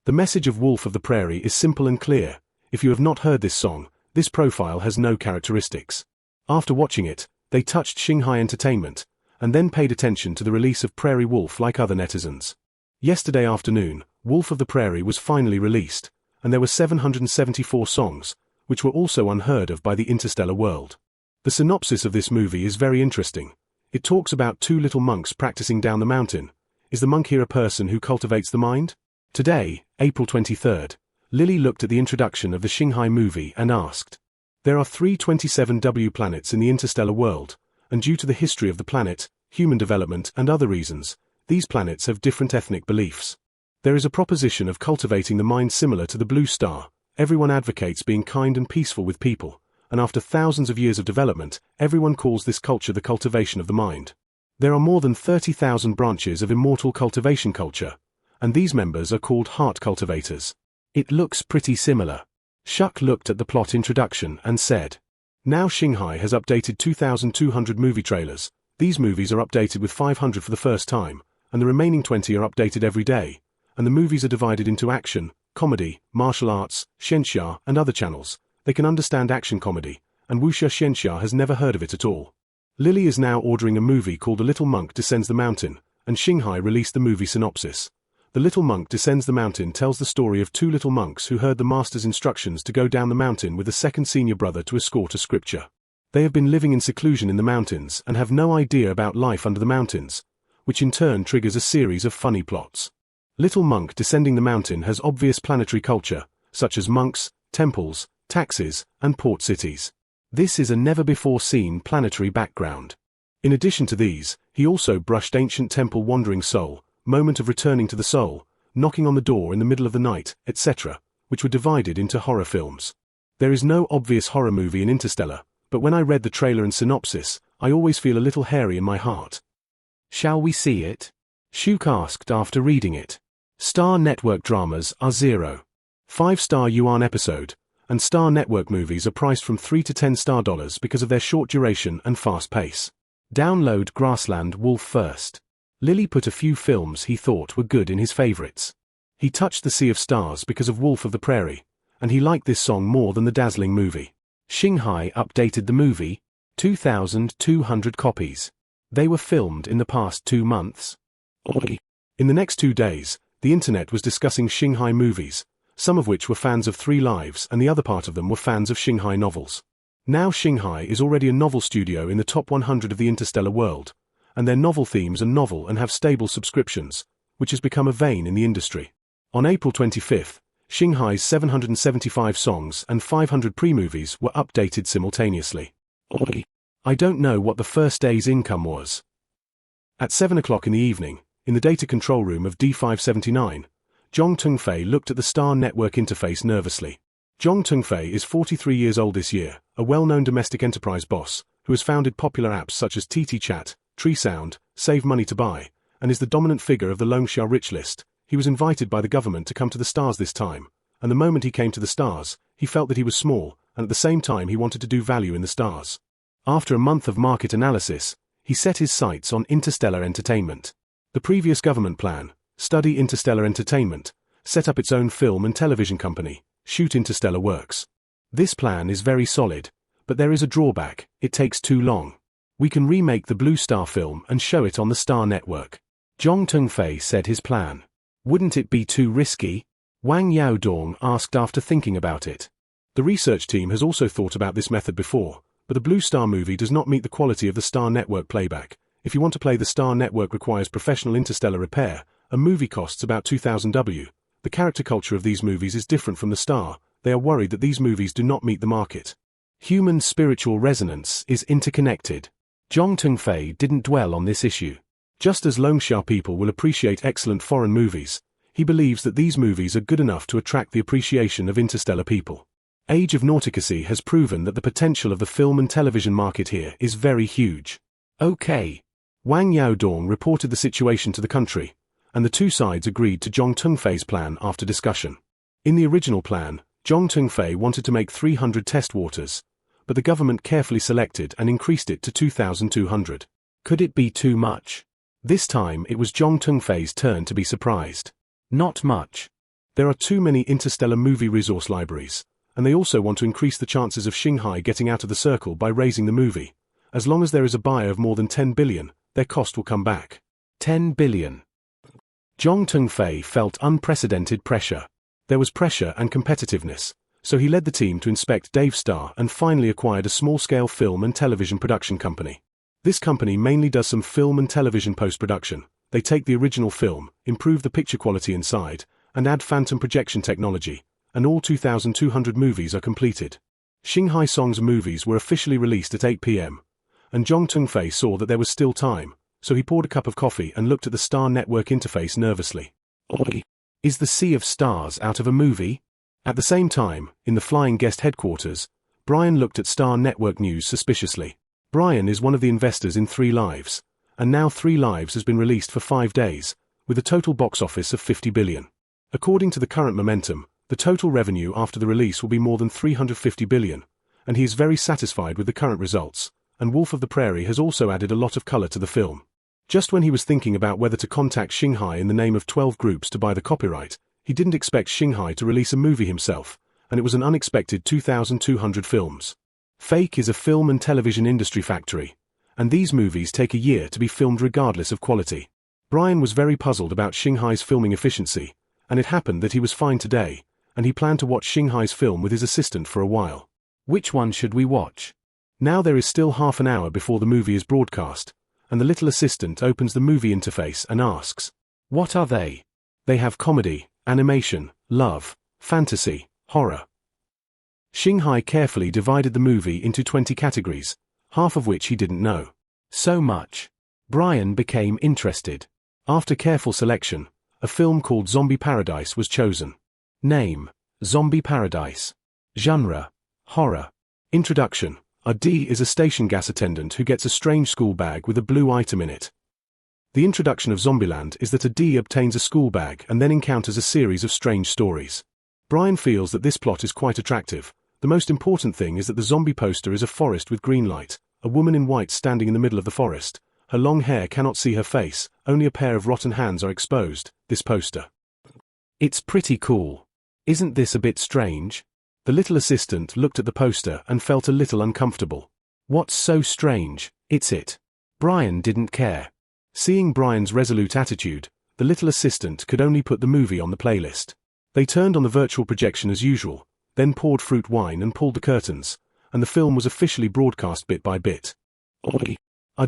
The message of Wolf of the Prairie is simple and clear. If you have not heard this song, this profile has no characteristics. After watching it, they touched Shanghai Entertainment, and then paid attention to the release of Prairie Wolf like other netizens. Yesterday afternoon, Wolf of the Prairie was finally released, and there were 774 songs, which were also unheard of by the interstellar world. The synopsis of this movie is very interesting. It talks about 2 little monks practicing down the mountain. Is the monk here a person who cultivates the mind? Today, April 23rd, Lily looked at the introduction of the Shanghai movie and asked. There are 327W planets in the interstellar world, and due to the history of the planet, human development and other reasons, these planets have different ethnic beliefs. There is a proposition of cultivating the mind similar to the blue star. Everyone advocates being kind and peaceful with people, and after thousands of years of development, everyone calls this culture the cultivation of the mind. There are more than 30,000 branches of immortal cultivation culture, and these members are called heart cultivators. It looks pretty similar. Shuk looked at the plot introduction and said, now Shanghai has updated 2,200 movie trailers. These movies are updated with 500 for the first time, and the remaining 20 are updated every day, and the movies are divided into action, comedy, martial arts, xianxia, and other channels. They can understand action comedy, and wuxia xianxia has never heard of it at all. Lily is now ordering a movie called A Little Monk Descends the Mountain, and Shanghai released the movie synopsis. The Little Monk Descends the Mountain tells the story of 2 little monks who heard the master's instructions to go down the mountain with a second senior brother to escort a scripture. They have been living in seclusion in the mountains and have no idea about life under the mountains, which in turn triggers a series of funny plots. Little Monk Descending the Mountain has obvious planetary culture, such as monks, temples, taxes, and port cities. This is a never-before-seen planetary background. In addition to these, he also brushed Ancient Temple Wandering Soul, Moment of Returning to the Soul, Knocking on the Door in the Middle of the Night, etc., which were divided into horror films. There is no obvious horror movie in Interstellar, but when I read the trailer and synopsis, I always feel a little hairy in my heart. Shall we see it? Shuk asked after reading it. Star Network dramas are 0. 5-star yuan episode, and Star Network movies are priced from $3 to $10 because of their short duration and fast pace. Download Grassland Wolf first. Lily put a few films he thought were good in his favorites. He touched the Sea of Stars because of Wolf of the Prairie, and he liked this song more than the dazzling movie. Shanghai updated the movie, 2,200 copies. They were filmed in the past 2 months. In the next 2 days, the internet was discussing Shanghai movies, some of which were fans of 3 Lives and the other part of them were fans of Shanghai novels. Now Shanghai is already a novel studio in the top 100 of the interstellar world, and their novel themes are novel and have stable subscriptions, which has become a vein in the industry. On April 25th, Shanghai's 775 songs and 500 pre-movies were updated simultaneously. I don't know what the first day's income was. At 7 o'clock in the evening, in the data control room of D579, Zhong Tungfei looked at the Star Network interface nervously. Zhong Tungfei is 43 years old this year, a well-known domestic enterprise boss, who has founded popular apps such as TT Chat, Tree Sound, Save Money to Buy, and is the dominant figure of the Longsha Rich List. He was invited by the government to come to the stars this time, and the moment he came to the stars, he felt that he was small, and at the same time he wanted to do value in the stars. After a month of market analysis, he set his sights on interstellar entertainment. The previous government plan, Study Interstellar Entertainment, set up its own film and television company, Shoot Interstellar Works. This plan is very solid, but there is a drawback: it takes too long. We can remake the Blue Star film and show it on the Star Network. Zhong Tungfei said his plan. Wouldn't it be too risky? Wang Yaodong asked after thinking about it. The research team has also thought about this method before, but the Blue Star movie does not meet the quality of the Star Network playback. If you want to play the Star Network requires professional interstellar repair. A movie costs about 2,000 W. The character culture of these movies is different from the Star. They are worried that these movies do not meet the market. Human spiritual resonance is interconnected. Zhong Tongfei didn't dwell on this issue. Just as Longsha people will appreciate excellent foreign movies, he believes that these movies are good enough to attract the appreciation of interstellar people. Age of Nauticacy has proven that the potential of the film and television market here is very huge. Okay. Wang Yaodong reported the situation to the country, and the two sides agreed to Zhong Tongfei's plan after discussion. In the original plan, Zhong Tongfei wanted to make 300 test waters, but the government carefully selected and increased it to 2,200. Could it be too much? This time it was Zhong Tongfei's turn to be surprised. Not much. There are too many interstellar movie resource libraries, and they also want to increase the chances of Xinghai getting out of the circle by raising the movie. As long as there is a buyer of more than 10 billion, their cost will come back. 10 billion. Zhong Tongfei felt unprecedented pressure. There was pressure and competitiveness, so he led the team to inspect Dave Star and finally acquired a small-scale film and television production company. This company mainly does some film and television post-production. They take the original film, improve the picture quality inside, and add phantom projection technology, and all 2,200 movies are completed. Xinghai Song's movies were officially released at 8 p.m., and Zhong Tongfei saw that there was still time, so he poured a cup of coffee and looked at the Star Network interface nervously. Is the Sea of Stars out of a movie? At the same time, in the flying guest headquarters, Brian looked at Star Network news suspiciously. Brian is one of the investors in 3 Lives, and now 3 Lives has been released for 5 days, with a total box office of 50 billion. According to the current momentum, the total revenue after the release will be more than 350 billion, and he is very satisfied with the current results, and Wolf of the Prairie has also added a lot of color to the film. Just when he was thinking about whether to contact Xinghai in the name of 12 groups to buy the copyright, he didn't expect Xinghai to release a movie himself, and it was an unexpected 2,200 films. Fake is a film and television industry factory, and these movies take a year to be filmed regardless of quality. Brian was very puzzled about Xinghai's filming efficiency, and it happened that he was fine today, and he planned to watch Xinghai's film with his assistant for a while. Which one should we watch? Now there is still half an hour before the movie is broadcast, and the little assistant opens the movie interface and asks, "What are they?" They have comedy, animation, love, fantasy, horror. Xinghai carefully divided the movie into 20 categories, half of which he didn't know. So much. Brian became interested. After careful selection, a film called Zombie Paradise was chosen. Name: Zombie Paradise. Genre: horror. Introduction: D is a station gas attendant who gets a strange school bag with a blue item in it. The introduction of Zombieland is that D obtains a school bag and then encounters a series of strange stories. Brian feels that this plot is quite attractive. The most important thing is that the zombie poster is a forest with green light, a woman in white standing in the middle of the forest. Her long hair cannot see her face, only a pair of rotten hands are exposed. This poster. It's pretty cool. Isn't this a bit strange? The little assistant looked at the poster and felt a little uncomfortable. What's so strange? It's it. Brian didn't care. Seeing Brian's resolute attitude, the little assistant could only put the movie on the playlist. They turned on the virtual projection as usual, then poured fruit wine and pulled the curtains, and the film was officially broadcast bit by bit.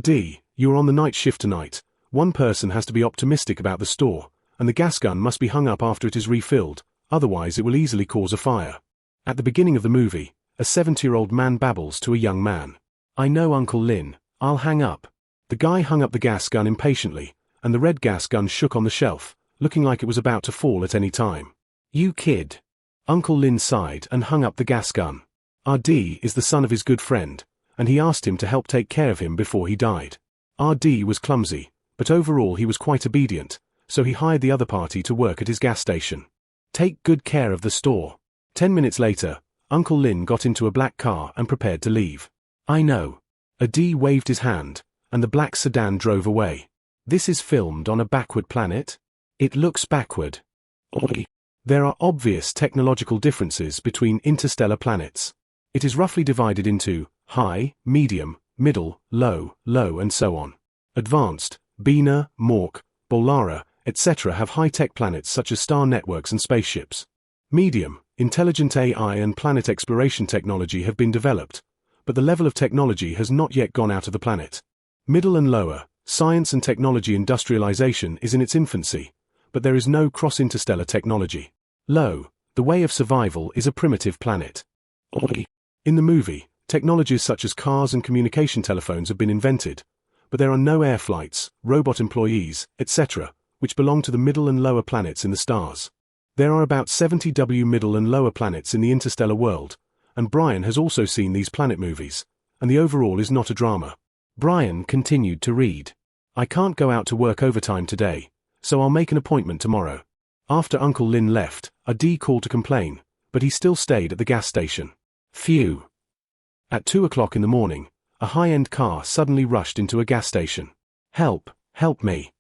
D, you are on the night shift tonight. One person has to be optimistic about the store, and the gas gun must be hung up after it is refilled, otherwise it will easily cause a fire. At the beginning of the movie, a 70-year-old man babbles to a young man. "I know, Uncle Lin, I'll hang up." The guy hung up the gas gun impatiently, and the red gas gun shook on the shelf, looking like it was about to fall at any time. "You kid." Uncle Lin sighed and hung up the gas gun. RD is the son of his good friend, and he asked him to help take care of him before he died. RD was clumsy, but overall he was quite obedient, so he hired the other party to work at his gas station. Take good care of the store. 10 minutes later, Uncle Lin got into a black car and prepared to leave. "I know." D waved his hand, and the black sedan drove away. This is filmed on a backward planet? It looks backward. There are obvious technological differences between interstellar planets. It is roughly divided into high, medium, middle, low, low and so on. Advanced, Bina, Mork, Bolara, etc. have high-tech planets such as star networks and spaceships. Medium, intelligent AI and planet exploration technology have been developed, but the level of technology has not yet gone out of the planet. Middle and lower, science and technology industrialization is in its infancy, but there is no cross-interstellar technology. Low, the way of survival is a primitive planet. In the movie, Technologies such as cars and communication telephones have been invented, but there are no air flights, robot employees, etc., which belong to the middle and lower planets in the stars. There are about 70 middle and lower planets in the interstellar world, and Brian has also seen these planet movies, and the overall is not a drama. Brian continued to read. I can't go out to work overtime today, so I'll make an appointment tomorrow. After Uncle Lin left, Adi called to complain, but he still stayed at the gas station. Phew. At 2 o'clock in the morning, a high-end car suddenly rushed into a gas station. Help, help me.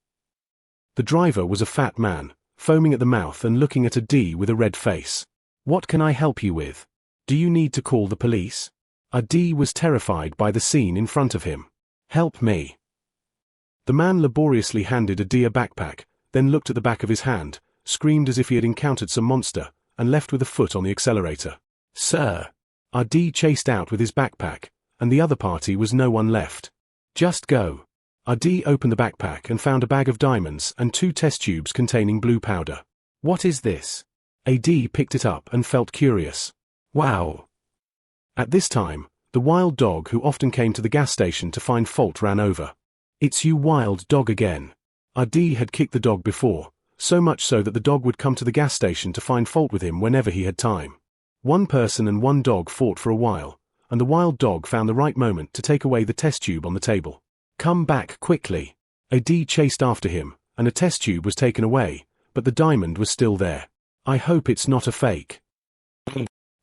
The driver was a fat man, foaming at the mouth and looking at Adi with a red face. What can I help you with? Do you need to call the police? Adi was terrified by the scene in front of him. Help me. The man laboriously handed Adi a backpack, then looked at the back of his hand, screamed as if he had encountered some monster, and left with a foot on the accelerator. Sir. Adi chased out with his backpack, and the other party was no one left. Just go. Adi opened the backpack and found a bag of diamonds and 2 test tubes containing blue powder. What is this? Adi picked it up and felt curious. Wow. At this time, the wild dog who often came to the gas station to find fault ran over. It's you wild dog again. Adi had kicked the dog before, so much so that the dog would come to the gas station to find fault with him whenever he had time. One person and one dog fought for a while, and the wild dog found the right moment to take away the test tube on the table. Come back quickly. Adi chased after him, and a test tube was taken away, but the diamond was still there. I hope it's not a fake.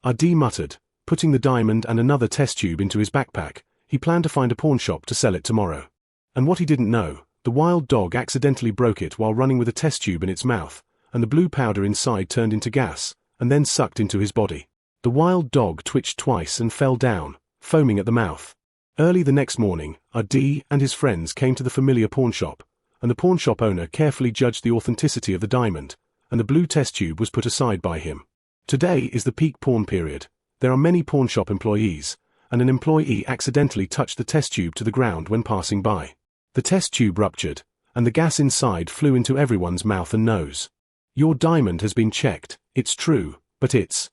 Adi muttered, putting the diamond and another test tube into his backpack. He planned to find a pawn shop to sell it tomorrow. And what he didn't know, the wild dog accidentally broke it while running with a test tube in its mouth, and the blue powder inside turned into gas, and then sucked into his body. The wild dog twitched twice and fell down, foaming at the mouth. Early the next morning, Adi and his friends came to the familiar pawn shop, and the pawn shop owner carefully judged the authenticity of the diamond, and the blue test tube was put aside by him. Today is the peak pawn period. There are many pawn shop employees, and an employee accidentally touched the test tube to the ground when passing by. The test tube ruptured, and the gas inside flew into everyone's mouth and nose. Your diamond has been checked, it's true, but it's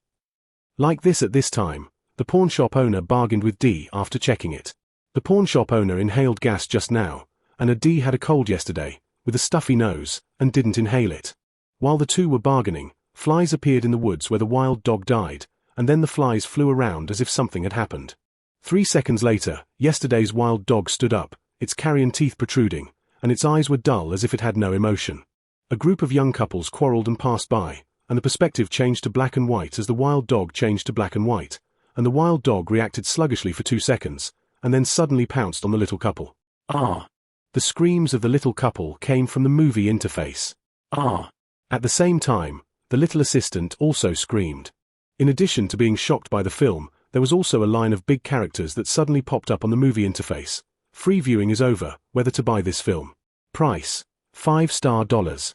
like this at this time. The pawn shop owner bargained with D after checking it. The pawn shop owner inhaled gas just now, and Adi had a cold yesterday, with a stuffy nose, and didn't inhale it. While the two were bargaining, flies appeared in the woods where the wild dog died, and then the flies flew around as if something had happened. 3 seconds later, yesterday's wild dog stood up, its carrion teeth protruding, and its eyes were dull as if it had no emotion. A group of young couples quarreled and passed by, and the perspective changed to black and white as the wild dog changed to black and white, and the wild dog reacted sluggishly for 2 seconds, and then suddenly pounced on the little couple. Ah! The screams of the little couple came from the movie interface. Ah! At the same time, the little assistant also screamed. In addition to being shocked by the film, there was also a line of big characters that suddenly popped up on the movie interface. Free viewing is over, whether to buy this film. Price: $5.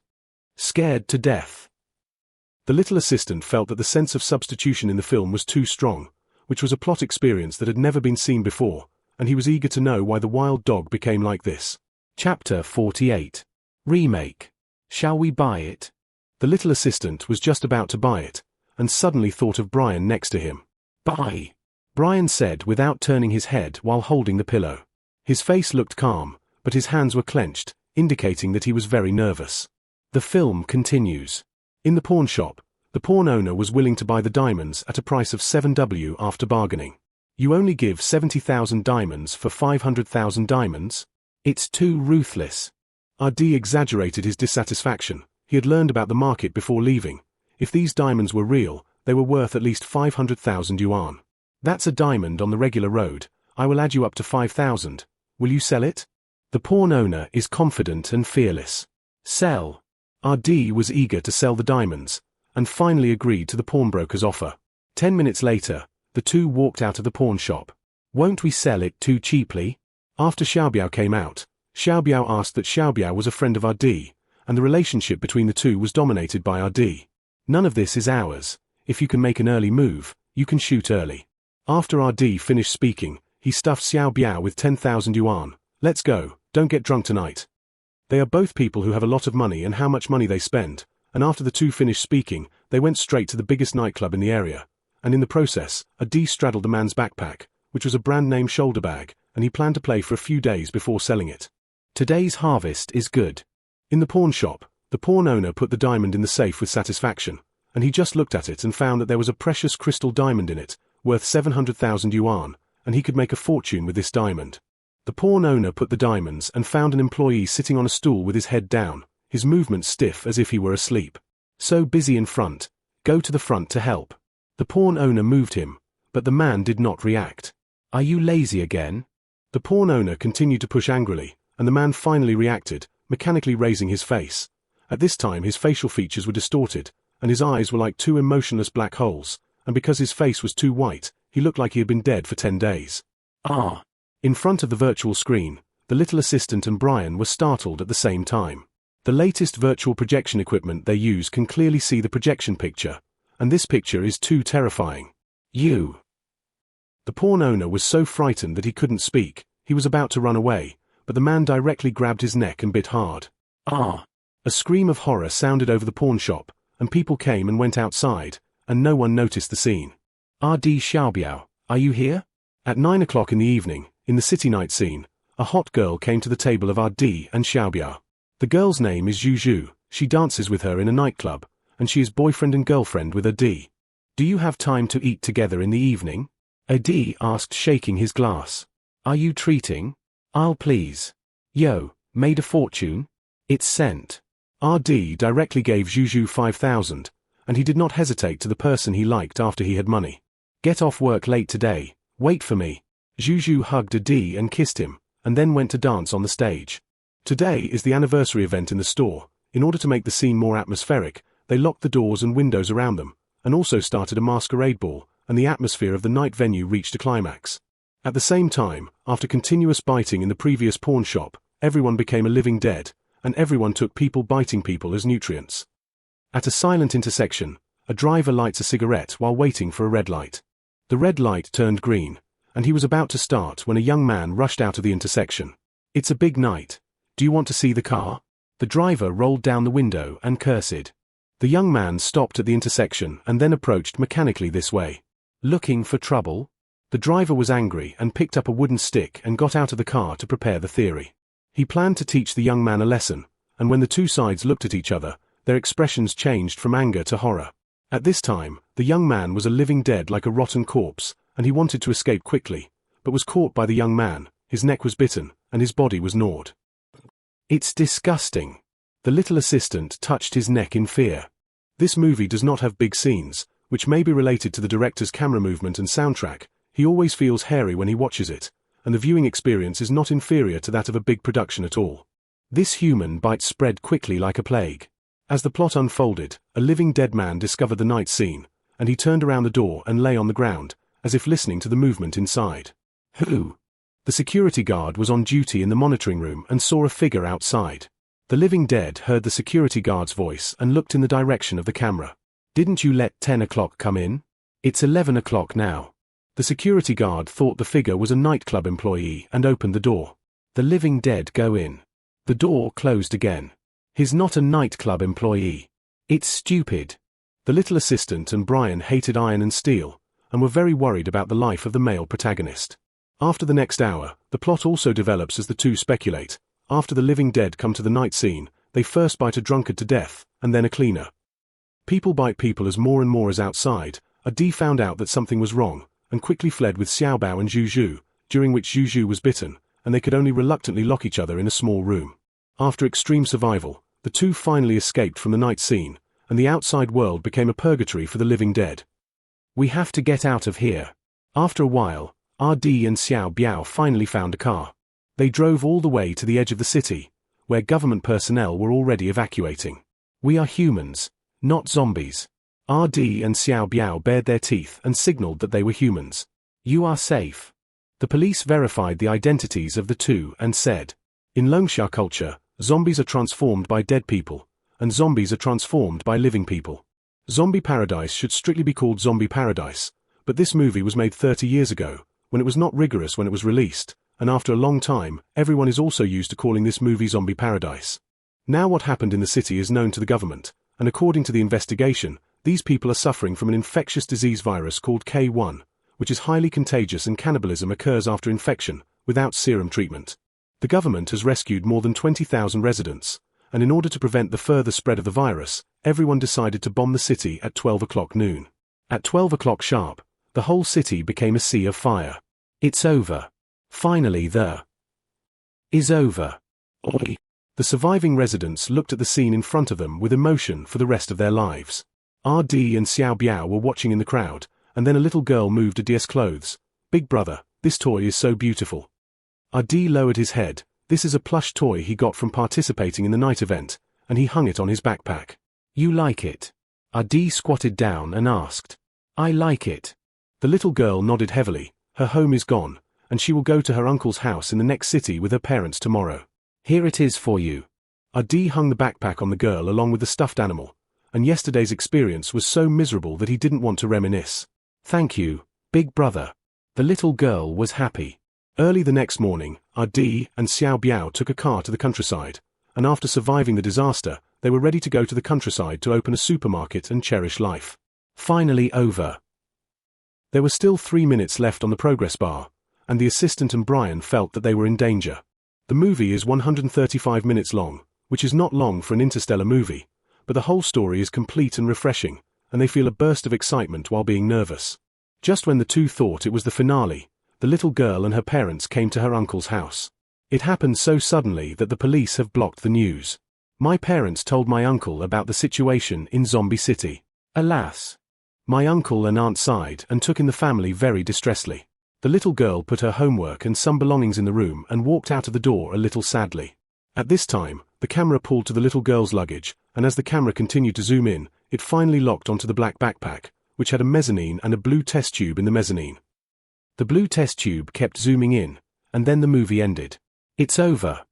Scared to death. The little assistant felt that the sense of substitution in the film was too strong, which was a plot experience that had never been seen before, and he was eager to know why the wild dog became like this. Chapter 48. Remake. Shall we buy it? The little assistant was just about to buy it, and suddenly thought of Brian next to him. Buy, Brian said without turning his head while holding the pillow. His face looked calm, but his hands were clenched, indicating that he was very nervous. The film continues. In the pawn shop, the pawn owner was willing to buy the diamonds at a price of $7 after bargaining. You only give 70,000 diamonds for 500,000 diamonds? It's too ruthless. Adi exaggerated his dissatisfaction. He had learned about the market before leaving. If these diamonds were real, they were worth at least 500,000 yuan. That's a diamond on the regular road. I will add you up to 5,000. Will you sell it? The pawn owner is confident and fearless. Sell. Adi was eager to sell the diamonds, and finally agreed to the pawnbroker's offer. 10 minutes later, the two walked out of the pawn shop. Won't we sell it too cheaply? After Xiaobiao came out, Xiaobiao asked that Xiaobiao was a friend of Adi, and the relationship between the two was dominated by Adi. None of this is ours. If you can make an early move, you can shoot early. After Adi finished speaking, he stuffed Xiaobiao with 10,000 yuan. Let's go, don't get drunk tonight. They are both people who have a lot of money and how much money they spend, and after the two finished speaking, they went straight to the biggest nightclub in the area, and in the process, Adi straddled the man's backpack, which was a brand-name shoulder bag, and he planned to play for a few days before selling it. Today's harvest is good. In the pawn shop, the pawn owner put the diamond in the safe with satisfaction, and he just looked at it and found that there was a precious crystal diamond in it, worth 700,000 yuan, and he could make a fortune with this diamond. The pawn owner put the diamonds and found an employee sitting on a stool with his head down, his movements stiff as if he were asleep. So busy in front, go to the front to help. The pawn owner moved him, but the man did not react. Are you lazy again? The pawn owner continued to push angrily, and the man finally reacted, mechanically raising his face. At this time his facial features were distorted, and his eyes were like two emotionless black holes, and because his face was too white, he looked like he had been dead for 10 days. Ah! In front of the virtual screen, the little assistant and Brian were startled at the same time. The latest virtual projection equipment they use can clearly see the projection picture, and this picture is too terrifying. You! The pawn owner was so frightened that he couldn't speak. He was about to run away, but the man directly grabbed his neck and bit hard. Ah! A scream of horror sounded over the pawn shop, and people came and went outside, and no one noticed the scene. RD Xiaobiao, are you here? At 9 o'clock in the evening, in the city night scene, a hot girl came to the table of RD and Xiaobiao. The girl's name is Zhu. She dances with her in a nightclub, and she is boyfriend and girlfriend with RD. Do you have time to eat together in the evening? RD asked, shaking his glass. Are you treating? I'll please. Yo, made a fortune? It's sent. RD directly gave Zhu 5,000, and he did not hesitate to the person he liked after he had money. Get off work late today, wait for me. Zhu hugged RD and kissed him, and then went to dance on the stage. Today is the anniversary event in the store. In order to make the scene more atmospheric, they locked the doors and windows around them, and also started a masquerade ball, and the atmosphere of the night venue reached a climax. At the same time, after continuous biting in the previous pawn shop, everyone became a living dead, and everyone took people biting people as nutrients. At a silent intersection, a driver lights a cigarette while waiting for a red light. The red light turned green, and he was about to start when a young man rushed out of the intersection. It's a big night. Do you want to see the car? The driver rolled down the window and cursed. The young man stopped at the intersection and then approached mechanically this way. Looking for trouble? The driver was angry and picked up a wooden stick and got out of the car to prepare the theory. He planned to teach the young man a lesson, and when the two sides looked at each other, their expressions changed from anger to horror. At this time, the young man was a living dead like a rotten corpse, and he wanted to escape quickly, but was caught by the young man. His neck was bitten, and his body was gnawed. It's disgusting. The little assistant touched his neck in fear. This movie does not have big scenes, which may be related to the director's camera movement and soundtrack. He always feels hairy when he watches it, and the viewing experience is not inferior to that of a big production at all. This human bite spread quickly like a plague. As the plot unfolded, a living dead man discovered the night scene, and he turned around the door and lay on the ground, as if listening to the movement inside. Who? The security guard was on duty in the monitoring room and saw a figure outside. The living dead heard the security guard's voice and looked in the direction of the camera. Didn't you let 10 o'clock come in? It's 11 o'clock now. The security guard thought the figure was a nightclub employee and opened the door. The living dead go in. The door closed again. He's not a nightclub employee. It's stupid. The little assistant and Brian hated iron and steel, and were very worried about the life of the male protagonist. After the next hour, the plot also develops as the two speculate. After the living dead come to the night scene, they first bite a drunkard to death, and then a cleaner. People bite people as more and more is outside. RD found out that something was wrong, and quickly fled with Xiaobao and Zhu, during which Zhu was bitten, and they could only reluctantly lock each other in a small room. After extreme survival, the two finally escaped from the night scene, and the outside world became a purgatory for the living dead. We have to get out of here. After a while, RD and Xiaobiao finally found a car. They drove all the way to the edge of the city, where government personnel were already evacuating. We are humans, not zombies. RD and Xiaobiao bared their teeth and signaled that they were humans. You are safe. The police verified the identities of the two and said, in Longsha culture, zombies are transformed by dead people, and zombies are transformed by living people. Zombie Paradise should strictly be called Zombie Paradise, but this movie was made 30 years ago, when it was not rigorous when it was released, and after a long time, everyone is also used to calling this movie Zombie Paradise. Now what happened in the city is known to the government, and according to the investigation, these people are suffering from an infectious disease virus called K1, which is highly contagious, and cannibalism occurs after infection, without serum treatment. The government has rescued more than 20,000 residents, and in order to prevent the further spread of the virus, everyone decided to bomb the city at 12 o'clock noon. At 12 o'clock sharp, the whole city became a sea of fire. It's over. Finally is over. The surviving residents looked at the scene in front of them with emotion for the rest of their lives. RD and Xiao Biao were watching in the crowd, and then a little girl moved Rd's clothes. "Big brother, this toy is so beautiful." RD lowered his head. This is a plush toy he got from participating in the night event, and he hung it on his backpack. "You like it?" RD squatted down and asked. "I like it." The little girl nodded heavily. Her home is gone, and she will go to her uncle's house in the next city with her parents tomorrow. "Here it is for you." RD hung the backpack on the girl along with the stuffed animal, and yesterday's experience was so miserable that he didn't want to reminisce. "Thank you, big brother." The little girl was happy. Early the next morning, RD and Xiao Biao took a car to the countryside, and after surviving the disaster, they were ready to go to the countryside to open a supermarket and cherish life. Finally over. There were still 3 minutes left on the progress bar, and the assistant and Brian felt that they were in danger. The movie is 135 minutes long, which is not long for an interstellar movie, but the whole story is complete and refreshing, and they feel a burst of excitement while being nervous. Just when the two thought it was the finale, the little girl and her parents came to her uncle's house. It happened so suddenly that the police have blocked the news. My parents told my uncle about the situation in Zombie City. Alas! My uncle and aunt sighed and took in the family very distressly. The little girl put her homework and some belongings in the room and walked out of the door a little sadly. At this time, the camera pulled to the little girl's luggage, and as the camera continued to zoom in, it finally locked onto the black backpack, which had a mezzanine and a blue test tube in the mezzanine. The blue test tube kept zooming in, and then the movie ended. It's over.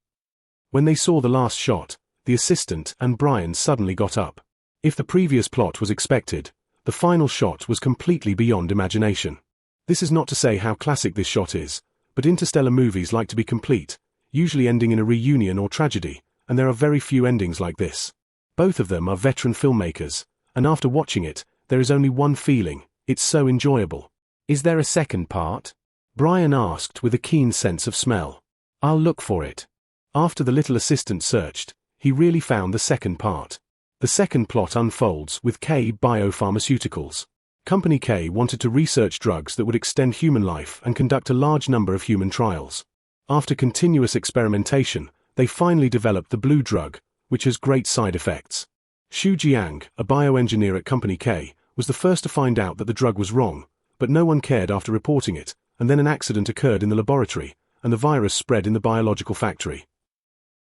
When they saw the last shot, the assistant and Brian suddenly got up. If the previous plot was expected, the final shot was completely beyond imagination. This is not to say how classic this shot is, but interstellar movies like to be complete, usually ending in a reunion or tragedy, and there are very few endings like this. Both of them are veteran filmmakers, and after watching it, there is only one feeling: it's so enjoyable. "Is there a second part?" Brian asked with a keen sense of smell. "I'll look for it." After the little assistant searched, he really found the second part. The second plot unfolds with K Biopharmaceuticals. Company K wanted to research drugs that would extend human life and conduct a large number of human trials. After continuous experimentation, they finally developed the blue drug, which has great side effects. Xu Jiang, a bioengineer at Company K, was the first to find out that the drug was wrong, but no one cared after reporting it, and then an accident occurred in the laboratory, and the virus spread in the biological factory.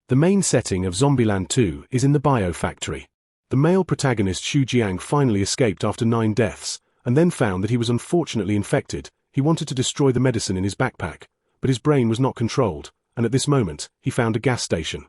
The main setting of Zombieland 2 is in the biofactory. The male protagonist Xu Jiang finally escaped after 9 deaths, and then found that he was unfortunately infected. He wanted to destroy the medicine in his backpack, but his brain was not controlled, and at this moment, he found a gas station.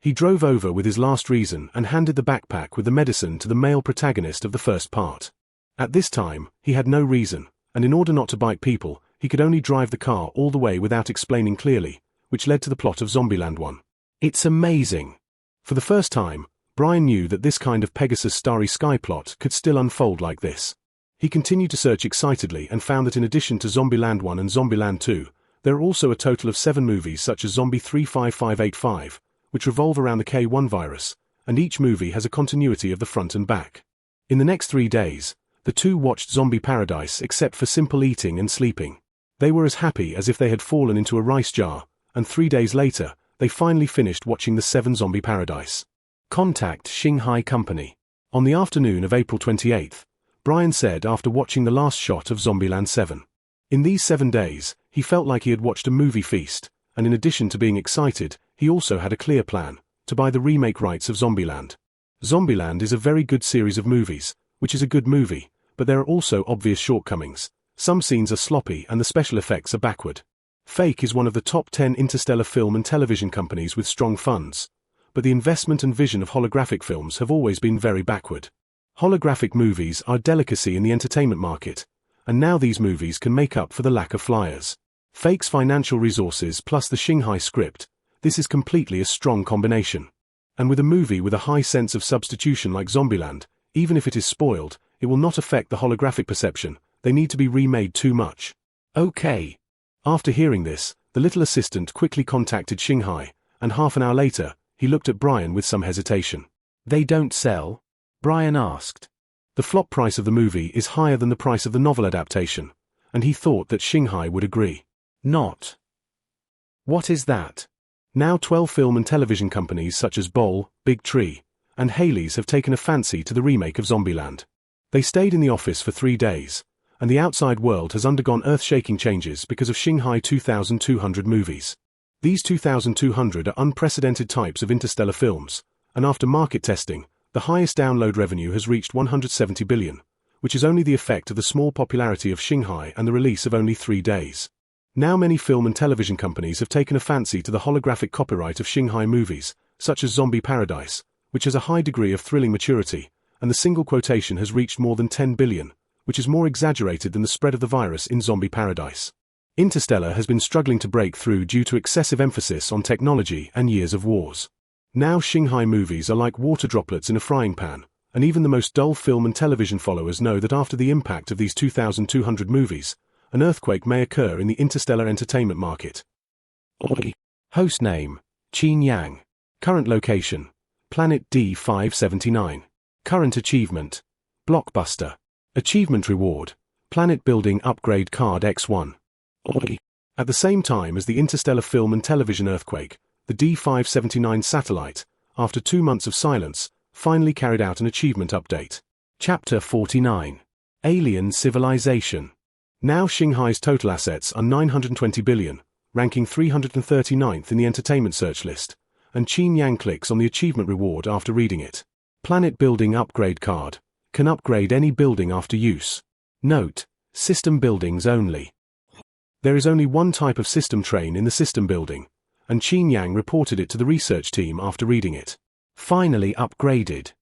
He drove over with his last reason and handed the backpack with the medicine to the male protagonist of the first part. At this time, he had no reason, and in order not to bite people, he could only drive the car all the way without explaining clearly, which led to the plot of Zombieland 1. It's amazing! For the first time, Brian knew that this kind of Pegasus Starry Sky plot could still unfold like this. He continued to search excitedly and found that in addition to Zombieland 1 and Zombieland 2, there are also a total of 7 movies such as Zombie 35585, which revolve around the K1 virus, and each movie has a continuity of the front and back. In the next 3 days, the two watched Zombie Paradise except for simple eating and sleeping. They were as happy as if they had fallen into a rice jar, and 3 days later, they finally finished watching the 7 Zombie Paradise. Contact Shanghai Company. On the afternoon of April 28th, Brian said after watching the last shot of Zombieland 7. In these 7 days, he felt like he had watched a movie feast, and in addition to being excited, he also had a clear plan: to buy the remake rights of Zombieland. Zombieland is a very good series of movies, which is a good movie, but there are also obvious shortcomings. Some scenes are sloppy and the special effects are backward. Fake is one of the top 10 interstellar film and television companies with strong funds, but the investment and vision of holographic films have always been very backward. Holographic movies are a delicacy in the entertainment market, and now these movies can make up for the lack of flyers. Fake's financial resources plus the Shanghai script, this is completely a strong combination. And with a movie with a high sense of substitution like Zombieland, even if it is spoiled, it will not affect the holographic perception, they need to be remade too much. Okay. After hearing this, the little assistant quickly contacted Shanghai, and half an hour later, he looked at Brian with some hesitation. They don't sell? Brian asked. The flop price of the movie is higher than the price of the novel adaptation, and he thought that Shanghai would agree. Not. What is that? Now 12 film and television companies such as Bowl, Big Tree, and Haley's have taken a fancy to the remake of Zombieland. They stayed in the office for 3 days, and the outside world has undergone earth-shaking changes because of Shanghai 2200 movies. These 2200 are unprecedented types of interstellar films, and after market testing, the highest download revenue has reached 170 billion, which is only the effect of the small popularity of Shanghai and the release of only 3 days. Now many film and television companies have taken a fancy to the holographic copyright of Shanghai movies, such as Zombie Paradise, which has a high degree of thrilling maturity, and the single quotation has reached more than 10 billion, which is more exaggerated than the spread of the virus in Zombie Paradise. Interstellar has been struggling to break through due to excessive emphasis on technology and years of wars. Now Shanghai movies are like water droplets in a frying pan, and even the most dull film and television followers know that after the impact of these 2200 movies, an earthquake may occur in the interstellar entertainment market. Host name, Qin Yang. Current location, Planet D579. Current achievement, Blockbuster. Achievement reward, Planet Building Upgrade Card X1. At the same time as the interstellar film and television earthquake, the D579 satellite, after 2 months of silence, finally carried out an achievement update. Chapter 49. Alien Civilization. Now Shanghai's total assets are 920 billion, ranking 339th in the entertainment search list, and Qin Yang clicks on the achievement reward after reading it. Planet Building Upgrade Card. Can upgrade any building after use. Note, system buildings only. There is only one type of system train in the system building, and Qin Yang reported it to the research team after reading it. Finally upgraded.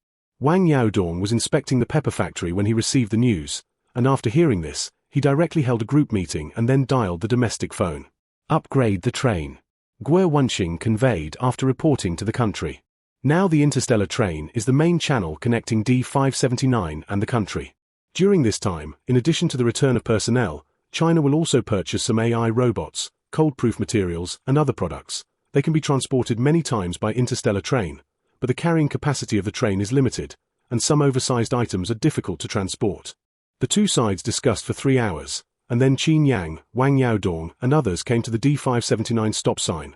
Wang Yaodong was inspecting the pepper factory when he received the news, and after hearing this, he directly held a group meeting and then dialed the domestic phone. Upgrade the train. Guo Wenxing conveyed after reporting to the country. Now the interstellar train is the main channel connecting D579 and the country. During this time, in addition to the return of personnel, China will also purchase some AI robots, cold-proof materials, and other products. They can be transported many times by interstellar train, but the carrying capacity of the train is limited, and some oversized items are difficult to transport. The two sides discussed for 3 hours, and then Qin Yang, Wang Yaodong, and others came to the D579 stop sign.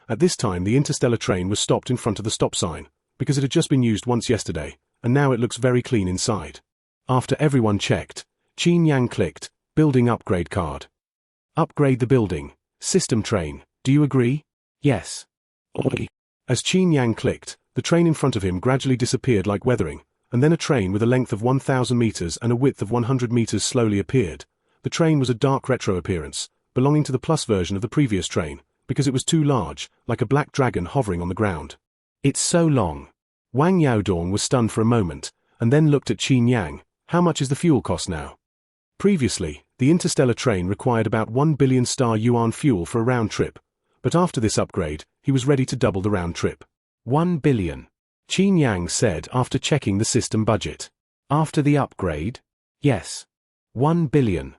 At this time the interstellar train was stopped in front of the stop sign, because it had just been used once yesterday, and now it looks very clean inside. After everyone checked, Qin Yang clicked, Building Upgrade Card. Upgrade the building, system train, do you agree? Yes. As Qin Yang clicked, the train in front of him gradually disappeared like weathering, and then a train with a length of 1,000 meters and a width of 100 meters slowly appeared. The train was a dark retro appearance, belonging to the plus version of the previous train, because it was too large, like a black dragon hovering on the ground. It's so long. Wang Yaodong was stunned for a moment, and then looked at Qin Yang. How much is the fuel cost now? Previously, the interstellar train required about 1 billion star yuan fuel for a round trip, but after this upgrade, he was ready to double the round trip. 1 billion. Qin Yang said after checking the system budget. After the upgrade? Yes. 1 billion.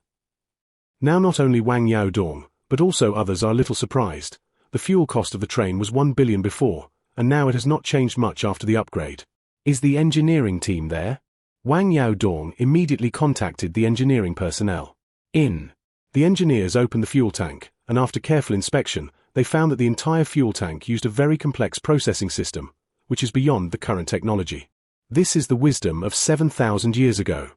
Now not only Wang Yaodong, but also others are a little surprised. The fuel cost of the train was 1 billion before, and now it has not changed much after the upgrade. Is the engineering team there? Wang Yaodong immediately contacted the engineering personnel. The engineers opened the fuel tank, and after careful inspection, they found that the entire fuel tank used a very complex processing system, which is beyond the current technology. This is the wisdom of 7,000 years ago.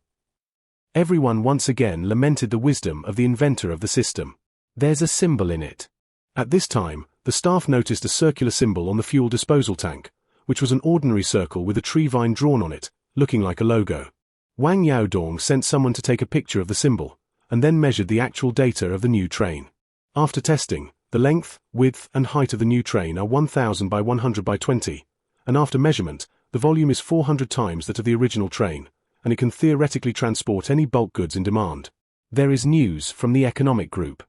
Everyone once again lamented the wisdom of the inventor of the system. There's a symbol in it. At this time, the staff noticed a circular symbol on the fuel disposal tank, which was an ordinary circle with a tree vine drawn on it, looking like a logo. Wang Yaodong sent someone to take a picture of the symbol, and then measured the actual data of the new train. After testing, the length, width, and height of the new train are 1,000 by 100 by 20, and after measurement, the volume is 400 times that of the original train, and it can theoretically transport any bulk goods in demand. There is news from the economic group.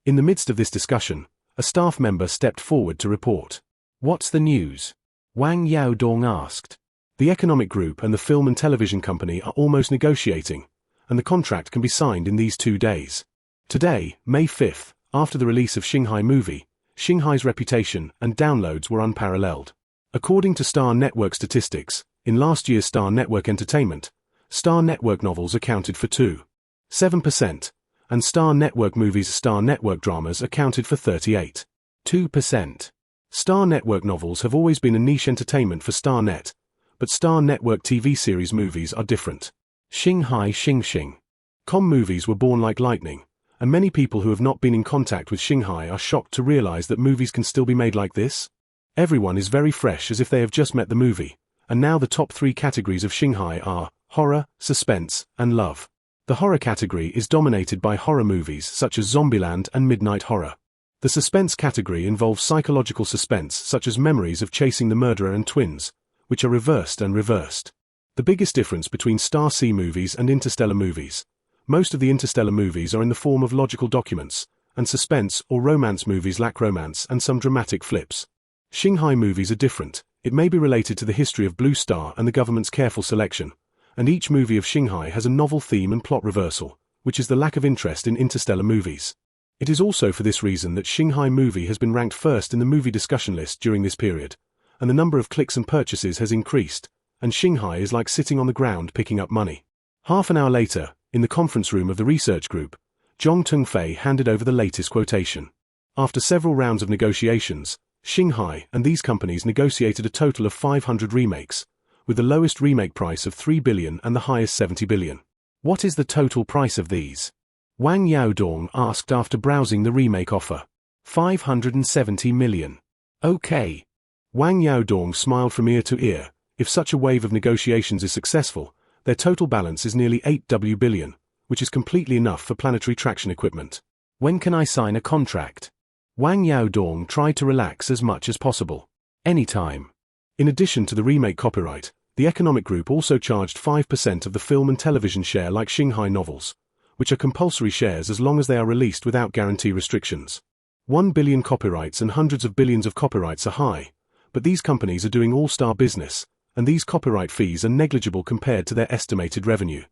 In the midst of this discussion, a staff member stepped forward to report. What's the news? Wang Yaodong asked. The economic group and the film and television company are almost negotiating, and the contract can be signed in these 2 days. Today, May 5th, after the release of Shanghai Movie, Shanghai's reputation and downloads were unparalleled. According to Star Network statistics, in last year's Star Network Entertainment, Star Network novels accounted for 2.7%, and Star Network movies, Star Network dramas accounted for 38.2%. Star Network novels have always been a niche entertainment for StarNet, but Star Network TV series movies are different. Shanghai Xing.com movies were born like lightning, and many people who have not been in contact with Shanghai are shocked to realize that movies can still be made like this. Everyone is very fresh as if they have just met the movie, and now the top 3 categories of Shanghai are horror, suspense, and love. The horror category is dominated by horror movies such as Zombieland and Midnight Horror. The suspense category involves psychological suspense such as Memories of Chasing the Murderer and Twins, which are reversed and reversed. The biggest difference between Star C movies and interstellar movies. Most of the interstellar movies are in the form of logical documents, and suspense or romance movies lack romance and some dramatic flips. Shanghai movies are different. It may be related to the history of Blue Star and the government's careful selection, and each movie of Shanghai has a novel theme and plot reversal, which is the lack of interest in interstellar movies. It is also for this reason that Shanghai Movie has been ranked first in the movie discussion list during this period, and the number of clicks and purchases has increased, and Shanghai is like sitting on the ground picking up money. Half an hour later, in the conference room of the research group, Zhong Tengfei handed over the latest quotation. After several rounds of negotiations, Shanghai and these companies negotiated a total of 500 remakes, with the lowest remake price of 3 billion and the highest 70 billion. What is the total price of these? Wang Yaodong asked after browsing the remake offer. 570 million. Okay. Wang Yaodong smiled from ear to ear. If such a wave of negotiations is successful, their total balance is nearly 8 billion, which is completely enough for planetary traction equipment. When can I sign a contract? Wang Yaodong tried to relax as much as possible. Anytime. In addition to the remake copyright, the economic group also charged 5% of the film and television share like Shanghai novels, which are compulsory shares as long as they are released without guarantee restrictions. 1 billion copyrights and hundreds of billions of copyrights are high, but these companies are doing all-star business, and these copyright fees are negligible compared to their estimated revenue.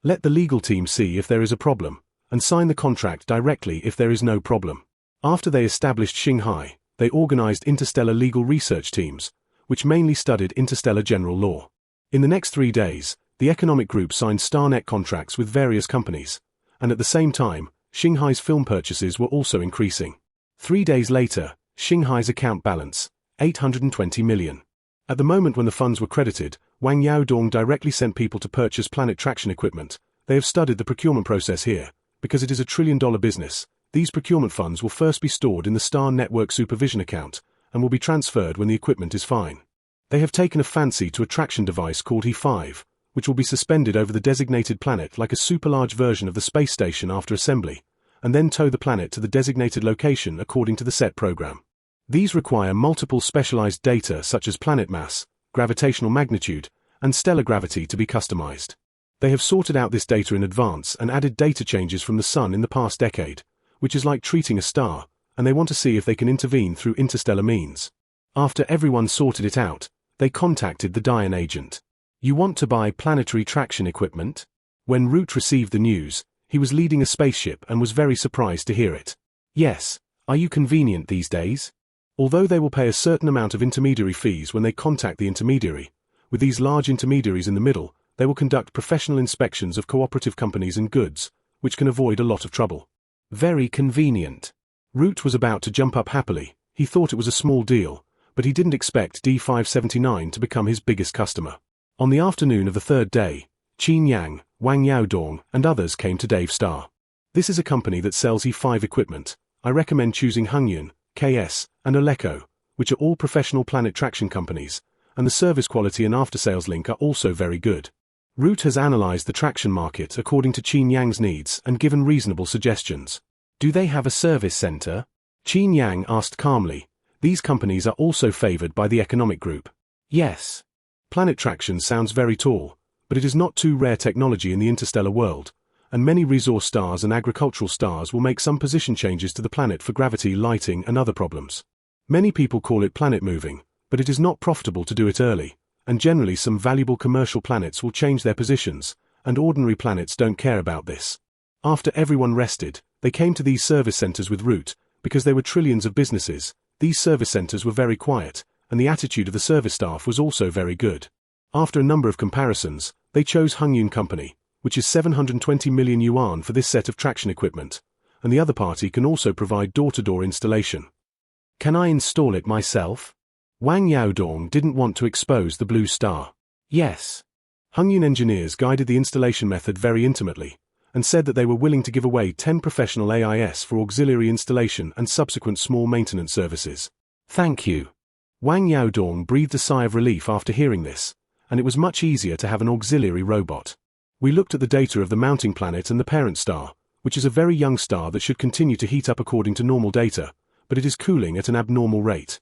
Let the legal team see if there is a problem, and sign the contract directly if there is no problem. After they established Shanghai, they organized interstellar legal research teams, which mainly studied interstellar general law. In the next 3 days, the economic group signed StarNet contracts with various companies, and at the same time, Shanghai's film purchases were also increasing. 3 days later, Shanghai's account balance, 820 million. At the moment when the funds were credited, Wang Yaodong directly sent people to purchase planet traction equipment. They have studied the procurement process here. Because it is $1 trillion business, these procurement funds will first be stored in the Star Network supervision account, and will be transferred when the equipment is fine. They have taken a fancy to a traction device called He-5, which will be suspended over the designated planet like a super-large version of the space station after assembly, and then tow the planet to the designated location according to the set program. These require multiple specialized data such as planet mass, gravitational magnitude, and stellar gravity to be customized. They have sorted out this data in advance and added data changes from the Sun in the past decade, which is like treating a star, and they want to see if they can intervene through interstellar means. After everyone sorted it out, they contacted the Dian agent. You want to buy planetary traction equipment? When Root received the news, he was leading a spaceship and was very surprised to hear it. Yes, are you convenient these days? Although they will pay a certain amount of intermediary fees when they contact the intermediary, with these large intermediaries in the middle, they will conduct professional inspections of cooperative companies and goods, which can avoid a lot of trouble. Very convenient. Root was about to jump up happily. He thought it was a small deal, but he didn't expect D579 to become his biggest customer. On the afternoon of the 3rd day, Qin Yang, Wang Yaodong, and others came to Dave Star. This is a company that sells E5 equipment. I recommend choosing Hungyun, KS, and Oleco, which are all professional planet traction companies, and the service quality and after-sales link are also very good. Root has analyzed the traction market according to Qin Yang's needs and given reasonable suggestions. Do they have a service center? Qin Yang asked calmly. These companies are also favored by the economic group. Yes. Planet traction sounds very tall, but it is not too rare technology in the interstellar world, and many resource stars and agricultural stars will make some position changes to the planet for gravity, lighting, and other problems. Many people call it planet moving, but it is not profitable to do it early, and generally some valuable commercial planets will change their positions, and ordinary planets don't care about this. After everyone rested, they came to these service centers with route, because there were trillions of businesses. These service centers were very quiet, and the attitude of the service staff was also very good. After a number of comparisons, they chose Hongyun Company, which is 720 million yuan for this set of traction equipment, and the other party can also provide door-to-door installation. Can I install it myself? Wang Yaodong didn't want to expose the blue star. Yes. Hongyun engineers guided the installation method very intimately, and said that they were willing to give away 10 professional AIS for auxiliary installation and subsequent small maintenance services. Thank you. Wang Yaodong breathed a sigh of relief after hearing this, and it was much easier to have an auxiliary robot. We looked at the data of the mounting planet and the parent star, which is a very young star that should continue to heat up according to normal data, but it is cooling at an abnormal rate.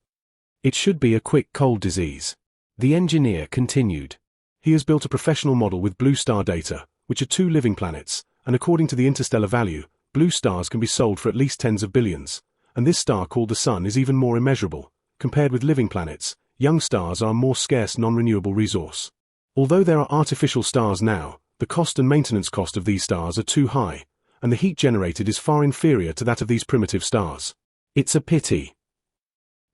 It should be a quick cold disease. The engineer continued. He has built a professional model with blue star data, which are 2 living planets, and according to the interstellar value, blue stars can be sold for at least tens of billions, and this star called the Sun is even more immeasurable. Compared with living planets, young stars are a more scarce non-renewable resource. Although there are artificial stars now, the cost and maintenance cost of these stars are too high, and the heat generated is far inferior to that of these primitive stars. It's a pity.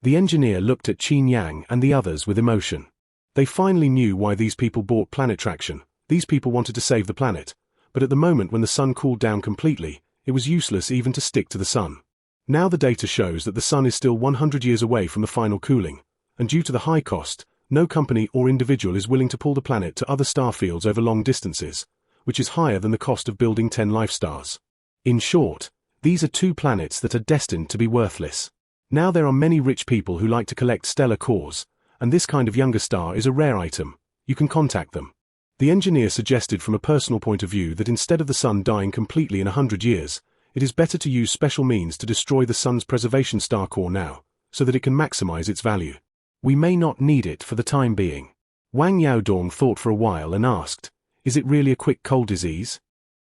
The engineer looked at Qin Yang and the others with emotion. They finally knew why these people bought planet traction. These people wanted to save the planet, but at the moment when the Sun cooled down completely, it was useless even to stick to the Sun. Now the data shows that the Sun is still 100 years away from the final cooling, and due to the high cost, no company or individual is willing to pull the planet to other star fields over long distances, which is higher than the cost of building 10 life stars. In short, these are 2 planets that are destined to be worthless. Now there are many rich people who like to collect stellar cores, and this kind of younger star is a rare item. You can contact them. The engineer suggested from a personal point of view that instead of the Sun dying completely in 100 years, it is better to use special means to destroy the Sun's preservation star core now, so that it can maximize its value. We may not need it for the time being. Wang Yaodong thought for a while and asked, is it really a quick cold disease?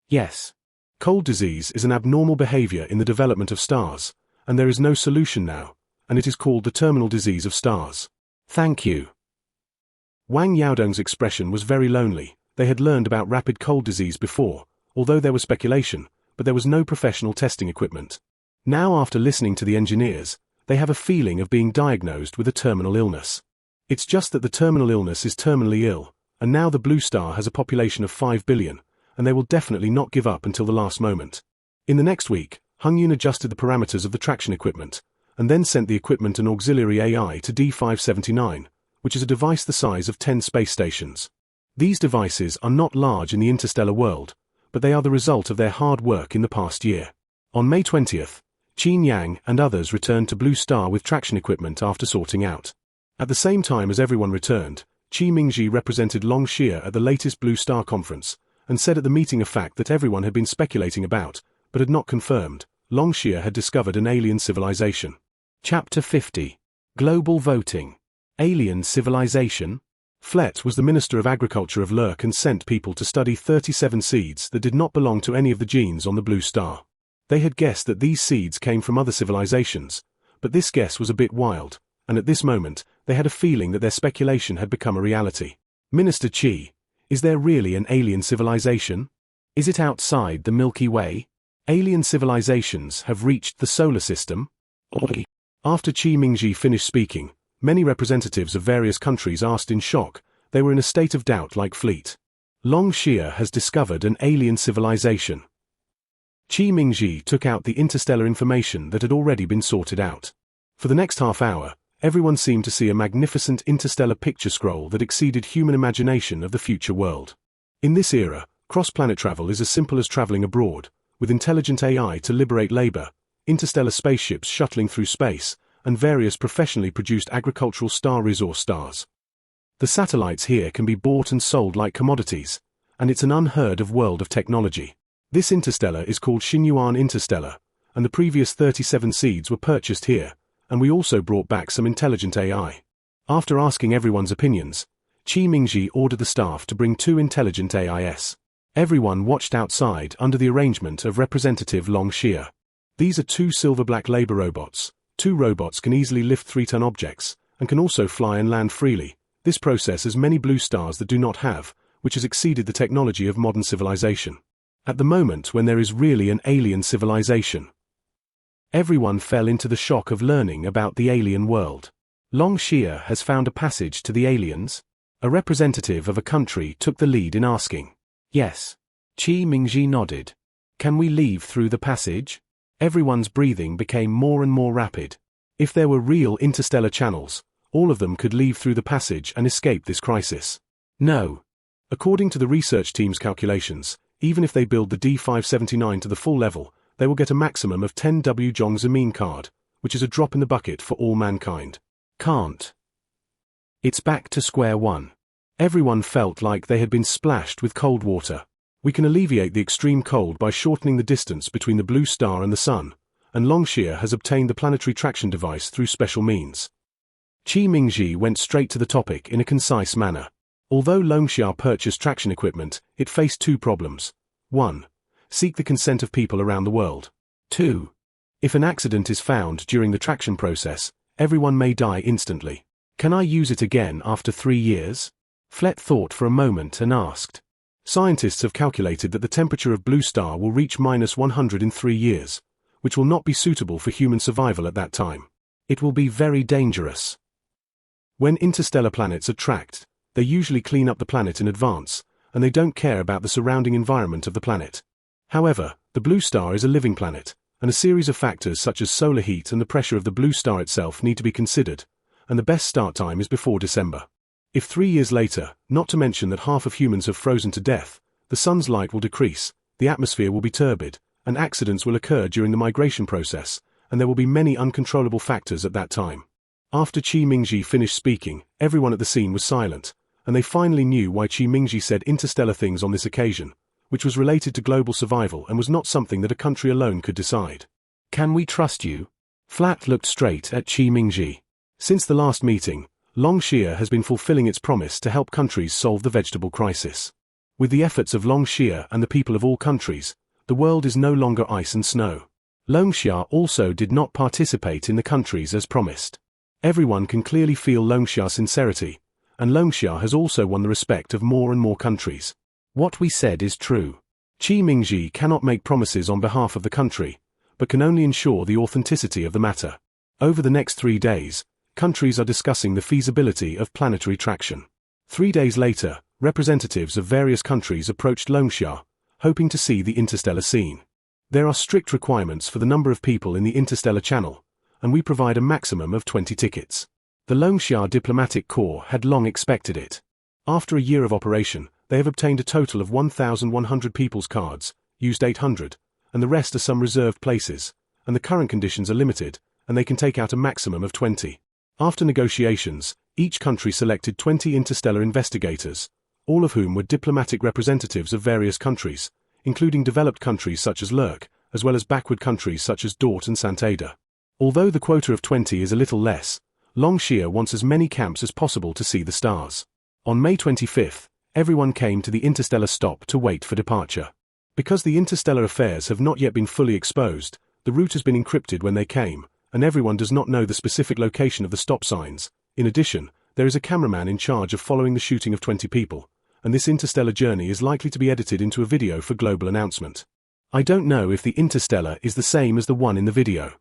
Yes. Cold disease is an abnormal behavior in the development of stars, and there is no solution now, and it is called the terminal disease of stars. Thank you. Wang Yaodong's expression was very lonely. They had learned about rapid cold disease before, although there was speculation, but there was no professional testing equipment. Now after listening to the engineers, they have a feeling of being diagnosed with a terminal illness. It's just that the terminal illness is terminally ill, and now the blue star has a population of 5 billion, and they will definitely not give up until the last moment. In the next week, Hongyun adjusted the parameters of the traction equipment, and then sent the equipment and auxiliary AI to D579, which is a device the size of 10 space stations. These devices are not large in the interstellar world, but they are the result of their hard work in the past year. On May 20th, Qin Yang and others returned to Blue Star with traction equipment after sorting out. At the same time as everyone returned, Qi Mingji represented Long Xia at the latest Blue Star conference, and said at the meeting a fact that everyone had been speculating about, but had not confirmed. Long Xia had discovered an alien civilization. Chapter 50. Global Voting. Alien Civilization? Flett was the Minister of Agriculture of Lurk and sent people to study 37 seeds that did not belong to any of the genes on the Blue Star. They had guessed that these seeds came from other civilizations, but this guess was a bit wild, and at this moment, they had a feeling that their speculation had become a reality. Minister Qi, is there really an alien civilization? Is it outside the Milky Way? Alien civilizations have reached the solar system? After Qi Mingji finished speaking, many representatives of various countries asked in shock. They were in a state of doubt like Fleet. Long Xia has discovered an alien civilization. Qi Mingji took out the interstellar information that had already been sorted out. For the next half hour, everyone seemed to see a magnificent interstellar picture scroll that exceeded human imagination of the future world. In this era, cross-planet travel is as simple as traveling abroad, with intelligent AI to liberate labor, interstellar spaceships shuttling through space, and various professionally produced agricultural star resource stars. The satellites here can be bought and sold like commodities, and it's an unheard of world of technology. This interstellar is called Xinyuan Interstellar, and the previous 37 seeds were purchased here, and we also brought back some intelligent AI. After asking everyone's opinions, Qi Mingji ordered the staff to bring 2 intelligent AIS. Everyone watched outside under the arrangement of Representative Long Xia. These are 2 silver-black labor robots. 2 robots can easily lift 3-ton objects, and can also fly and land freely. This process has many blue stars that do not have, which has exceeded the technology of modern civilization. At the moment when there is really an alien civilization, everyone fell into the shock of learning about the alien world. Long Xia has found a passage to the aliens? A representative of a country took the lead in asking. Yes. Qi Mingji nodded. Can we leave through the passage? Everyone's breathing became more and more rapid. If there were real interstellar channels, all of them could leave through the passage and escape this crisis. No. According to the research team's calculations, even if they build the D579 to the full level, they will get a maximum of 10 W Zhong Zemin card, which is a drop in the bucket for all mankind. Can't. It's back to square one. Everyone felt like they had been splashed with cold water. We can alleviate the extreme cold by shortening the distance between the blue star and the sun, and Long Xia has obtained the planetary traction device through special means. Qi Mingji went straight to the topic in a concise manner. Although Long Xia purchased traction equipment, it faced two problems. 1. Seek the consent of people around the world. 2. If an accident is found during the traction process, everyone may die instantly. Can I use it again after 3 years? Flett thought for a moment and asked. Scientists have calculated that the temperature of Blue Star will reach -100 in 3 years, which will not be suitable for human survival at that time. It will be very dangerous. When interstellar planets are tracked, they usually clean up the planet in advance, and they don't care about the surrounding environment of the planet. However, the Blue Star is a living planet, and a series of factors such as solar heat and the pressure of the Blue Star itself need to be considered, and the best start time is before December. If 3 years later, not to mention that half of humans have frozen to death, the sun's light will decrease, the atmosphere will be turbid, and accidents will occur during the migration process, and there will be many uncontrollable factors at that time. After Qi Mingji finished speaking, everyone at the scene was silent, and they finally knew why Qi Mingji said interstellar things on this occasion, which was related to global survival and was not something that a country alone could decide. Can we trust you? Flat looked straight at Qi Mingji. Since the last meeting, Long Xia has been fulfilling its promise to help countries solve the vegetable crisis. With the efforts of Long Xia and the people of all countries, the world is no longer ice and snow. Long Xia also did not participate in the countries as promised. Everyone can clearly feel Long Xia's sincerity, and Long Xia has also won the respect of more and more countries. What we said is true. Qi Mingji cannot make promises on behalf of the country, but can only ensure the authenticity of the matter. Over the next 3 days, countries are discussing the feasibility of planetary traction. 3 days later, representatives of various countries approached Long Xia, hoping to see the interstellar scene. There are strict requirements for the number of people in the interstellar channel, and we provide a maximum of 20 tickets. The Long Xia diplomatic corps had long expected it. After a year of operation, they have obtained a total of 1,100 people's cards, used 800, and the rest are some reserved places, and the current conditions are limited, and they can take out a maximum of 20. After negotiations, each country selected 20 interstellar investigators, all of whom were diplomatic representatives of various countries, including developed countries such as Lurk, as well as backward countries such as Dort and Santader. Although the quota of 20 is a little less, Long Xia wants as many camps as possible to see the stars. On May 25th, everyone came to the interstellar stop to wait for departure. Because the interstellar affairs have not yet been fully exposed, the route has been encrypted when they came, and everyone does not know the specific location of the stop signs. In addition, there is a cameraman in charge of following the shooting of 20 people, and this interstellar journey is likely to be edited into a video for global announcement. I don't know if the interstellar is the same as the one in the video.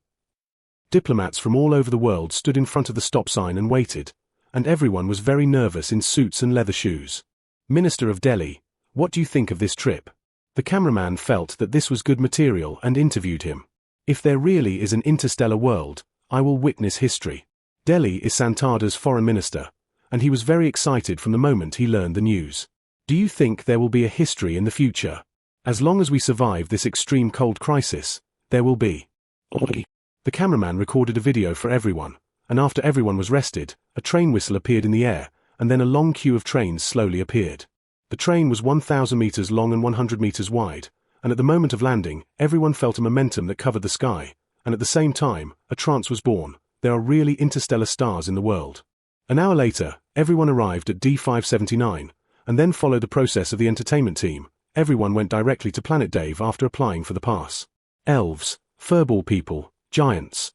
Diplomats from all over the world stood in front of the stop sign and waited, and everyone was very nervous in suits and leather shoes. Minister of Delhi, what do you think of this trip? The cameraman felt that this was good material and interviewed him. If there really is an interstellar world, I will witness history. Delhi is Santader's foreign minister, and he was very excited from the moment he learned the news. Do you think there will be a history in the future? As long as we survive this extreme cold crisis, there will be. The cameraman recorded a video for everyone, and after everyone was rested, a train whistle appeared in the air, and then a long queue of trains slowly appeared. The train was 1,000 meters long and 100 meters wide, and at the moment of landing, everyone felt a momentum that covered the sky, and at the same time, a trance was born. There are really interstellar stars in the world. An hour later, everyone arrived at D579, and then followed the process of the entertainment team. Everyone went directly to Planet Dave after applying for the pass. Elves, furball people, giants.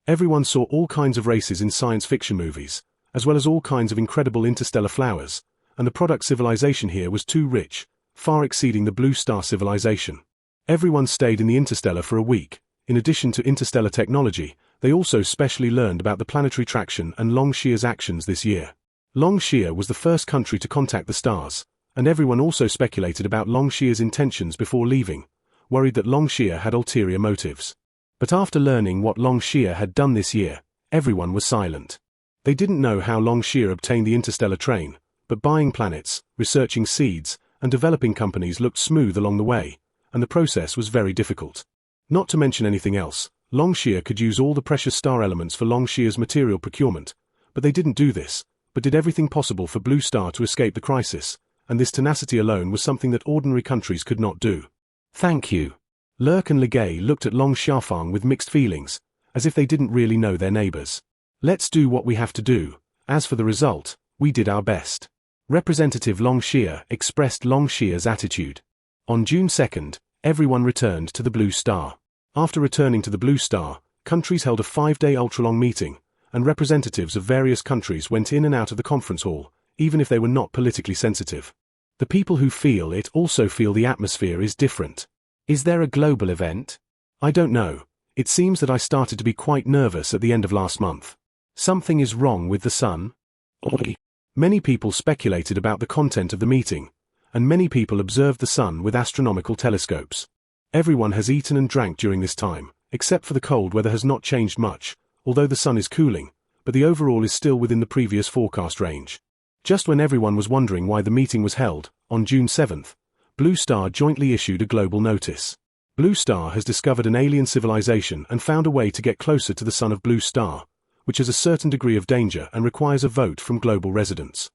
Everyone saw all kinds of races in science fiction movies, as well as all kinds of incredible interstellar flowers, and the product civilization here was too rich, far exceeding the Blue Star civilization. Everyone stayed in the interstellar for a week. In addition to interstellar technology, they also specially learned about the planetary traction and Longshire's actions this year. Longshire was the first country to contact the stars, and everyone also speculated about Longshire's intentions before leaving, worried that Longshire had ulterior motives. But after learning what Longshire had done this year, everyone was silent. They didn't know how Longshire obtained the interstellar train, but buying planets, researching seeds, and developing companies looked smooth along the way, and the process was very difficult. Not to mention anything else, Longshire could use all the precious star elements for Longshire's material procurement, but they didn't do this, but did everything possible for Blue Star to escape the crisis, and this tenacity alone was something that ordinary countries could not do. Thank you. Lurk and Legay looked at Long Xiafang with mixed feelings, as if they didn't really know their neighbors. Let's do what we have to do. As for the result, we did our best. Representative Longshire expressed Longshire's attitude. On June 2nd, everyone returned to the Blue Star. After returning to the Blue Star, countries held a 5-day ultra-long meeting, and representatives of various countries went in and out of the conference hall, even if they were not politically sensitive. The people who feel it also feel the atmosphere is different. Is there a global event? I don't know. It seems that I started to be quite nervous at the end of last month. Something is wrong with the sun? Many people speculated about the content of the meeting, and many people observed the sun with astronomical telescopes. Everyone has eaten and drank during this time, except for the cold weather has not changed much, although the sun is cooling, but the overall is still within the previous forecast range. Just when everyone was wondering why the meeting was held, on June 7th, Blue Star jointly issued a global notice. Blue Star has discovered an alien civilization and found a way to get closer to the sun of Blue Star, which has a certain degree of danger and requires a vote from global residents.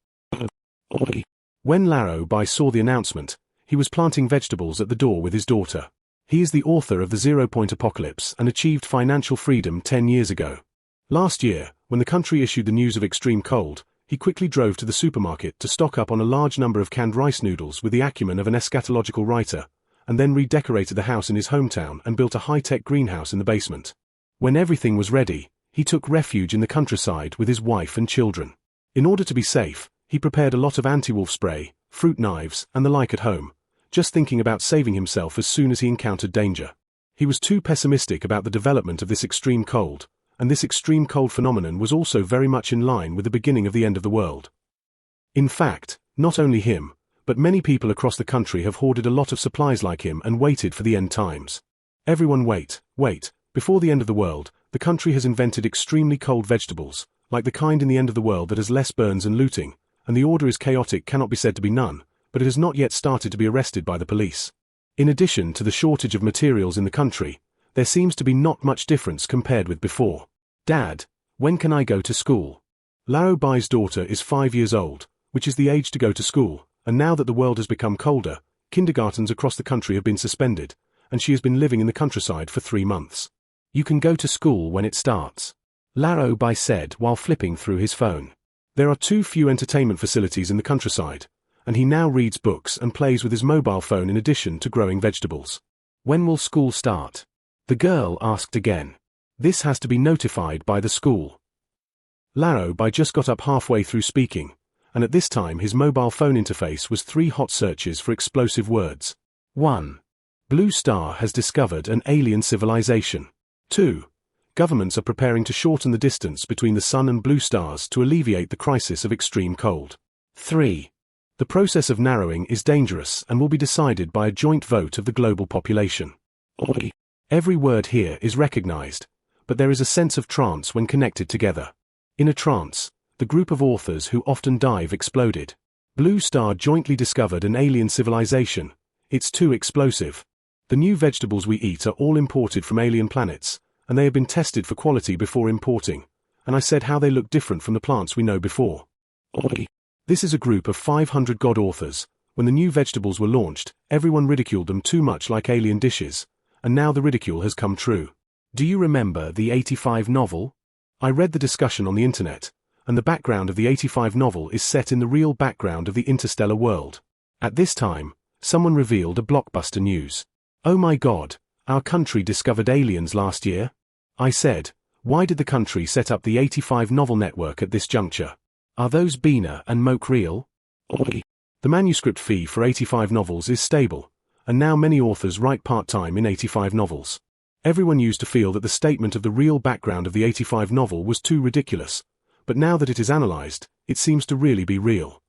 When Laro Bai saw the announcement, he was planting vegetables at the door with his daughter. He is the author of the 0 Point Apocalypse and achieved financial freedom 10 years ago. Last year, when the country issued the news of extreme cold, he quickly drove to the supermarket to stock up on a large number of canned rice noodles with the acumen of an eschatological writer, and then redecorated the house in his hometown and built a high-tech greenhouse in the basement. When everything was ready, he took refuge in the countryside with his wife and children. In order to be safe, he prepared a lot of anti-wolf spray, fruit knives, and the like at home, just thinking about saving himself as soon as he encountered danger. He was too pessimistic about the development of this extreme cold, and this extreme cold phenomenon was also very much in line with the beginning of the end of the world. In fact, not only him, but many people across the country have hoarded a lot of supplies like him and waited for the end times. Everyone wait, before the end of the world, the country has invented extremely cold vegetables, like the kind in the end of the world that has less burns and looting, and the order is chaotic cannot be said to be none, but it has not yet started to be arrested by the police. In addition to the shortage of materials in the country, there seems to be not much difference compared with before. Dad, when can I go to school? Laro Bai's daughter is 5 years old, which is the age to go to school, and now that the world has become colder, kindergartens across the country have been suspended, and she has been living in the countryside for 3 months. You can go to school when it starts, Laro Bai said while flipping through his phone. There are too few entertainment facilities in the countryside, and he now reads books and plays with his mobile phone in addition to growing vegetables. When will school start? The girl asked again. This has to be notified by the school. Laro Bai just got up halfway through speaking, and at this time his mobile phone interface was 3 hot searches for explosive words. 1. Blue Star has discovered an alien civilization. 2. Governments are preparing to shorten the distance between the sun and blue stars to alleviate the crisis of extreme cold. 3. The process of narrowing is dangerous and will be decided by a joint vote of the global population. Every word here is recognized, but there is a sense of trance when connected together. In a trance, the group of authors who often dive exploded. Blue Star jointly discovered an alien civilization. It's too explosive. The new vegetables we eat are all imported from alien planets, and they have been tested for quality before importing, and I said how they look different from the plants we know before. This is a group of 500 god authors. When the new vegetables were launched, everyone ridiculed them too much like alien dishes, and now the ridicule has come true. Do you remember the 85 novel? I read the discussion on the internet, and the background of the 85 novel is set in the real background of the interstellar world. At this time, someone revealed a blockbuster news. Oh my god, our country discovered aliens last year? I said, why did the country set up the 85 novel network at this juncture? Are those Bina and Moke real? The manuscript fee for 85 novels is stable, and now many authors write part-time in 85 novels. Everyone used to feel that the statement of the real background of the 85 novel was too ridiculous, but now that it is analyzed, it seems to really be real.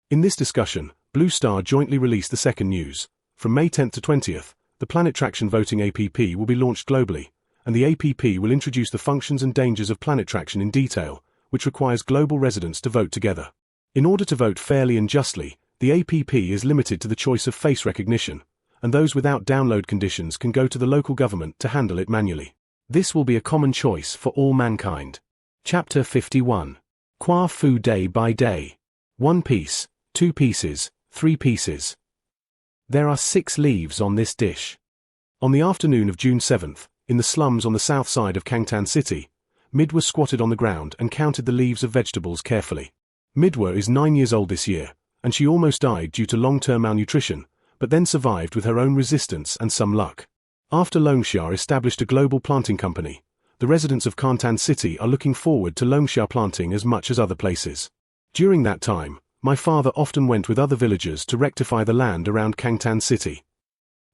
In this discussion, Blue Star jointly released the second news. From May 10th to 20th, the Planet Traction Voting APP will be launched globally, and the APP will introduce the functions and dangers of planet traction in detail, which requires global residents to vote together. In order to vote fairly and justly, the APP is limited to the choice of face recognition, and those without download conditions can go to the local government to handle it manually. This will be a common choice for all mankind. Chapter 51. Qua fu day by day. 1 piece, 2 pieces, 3 pieces. There are 6 leaves on this dish. On the afternoon of June 7th, in the slums on the south side of Kangtan City, Midwa squatted on the ground and counted the leaves of vegetables carefully. Midwa is 9 years old this year, and she almost died due to long-term malnutrition, but then survived with her own resistance and some luck. After Longsha established a global planting company, the residents of Kangtan City are looking forward to Longsha planting as much as other places. During that time, my father often went with other villagers to rectify the land around Kangtan City.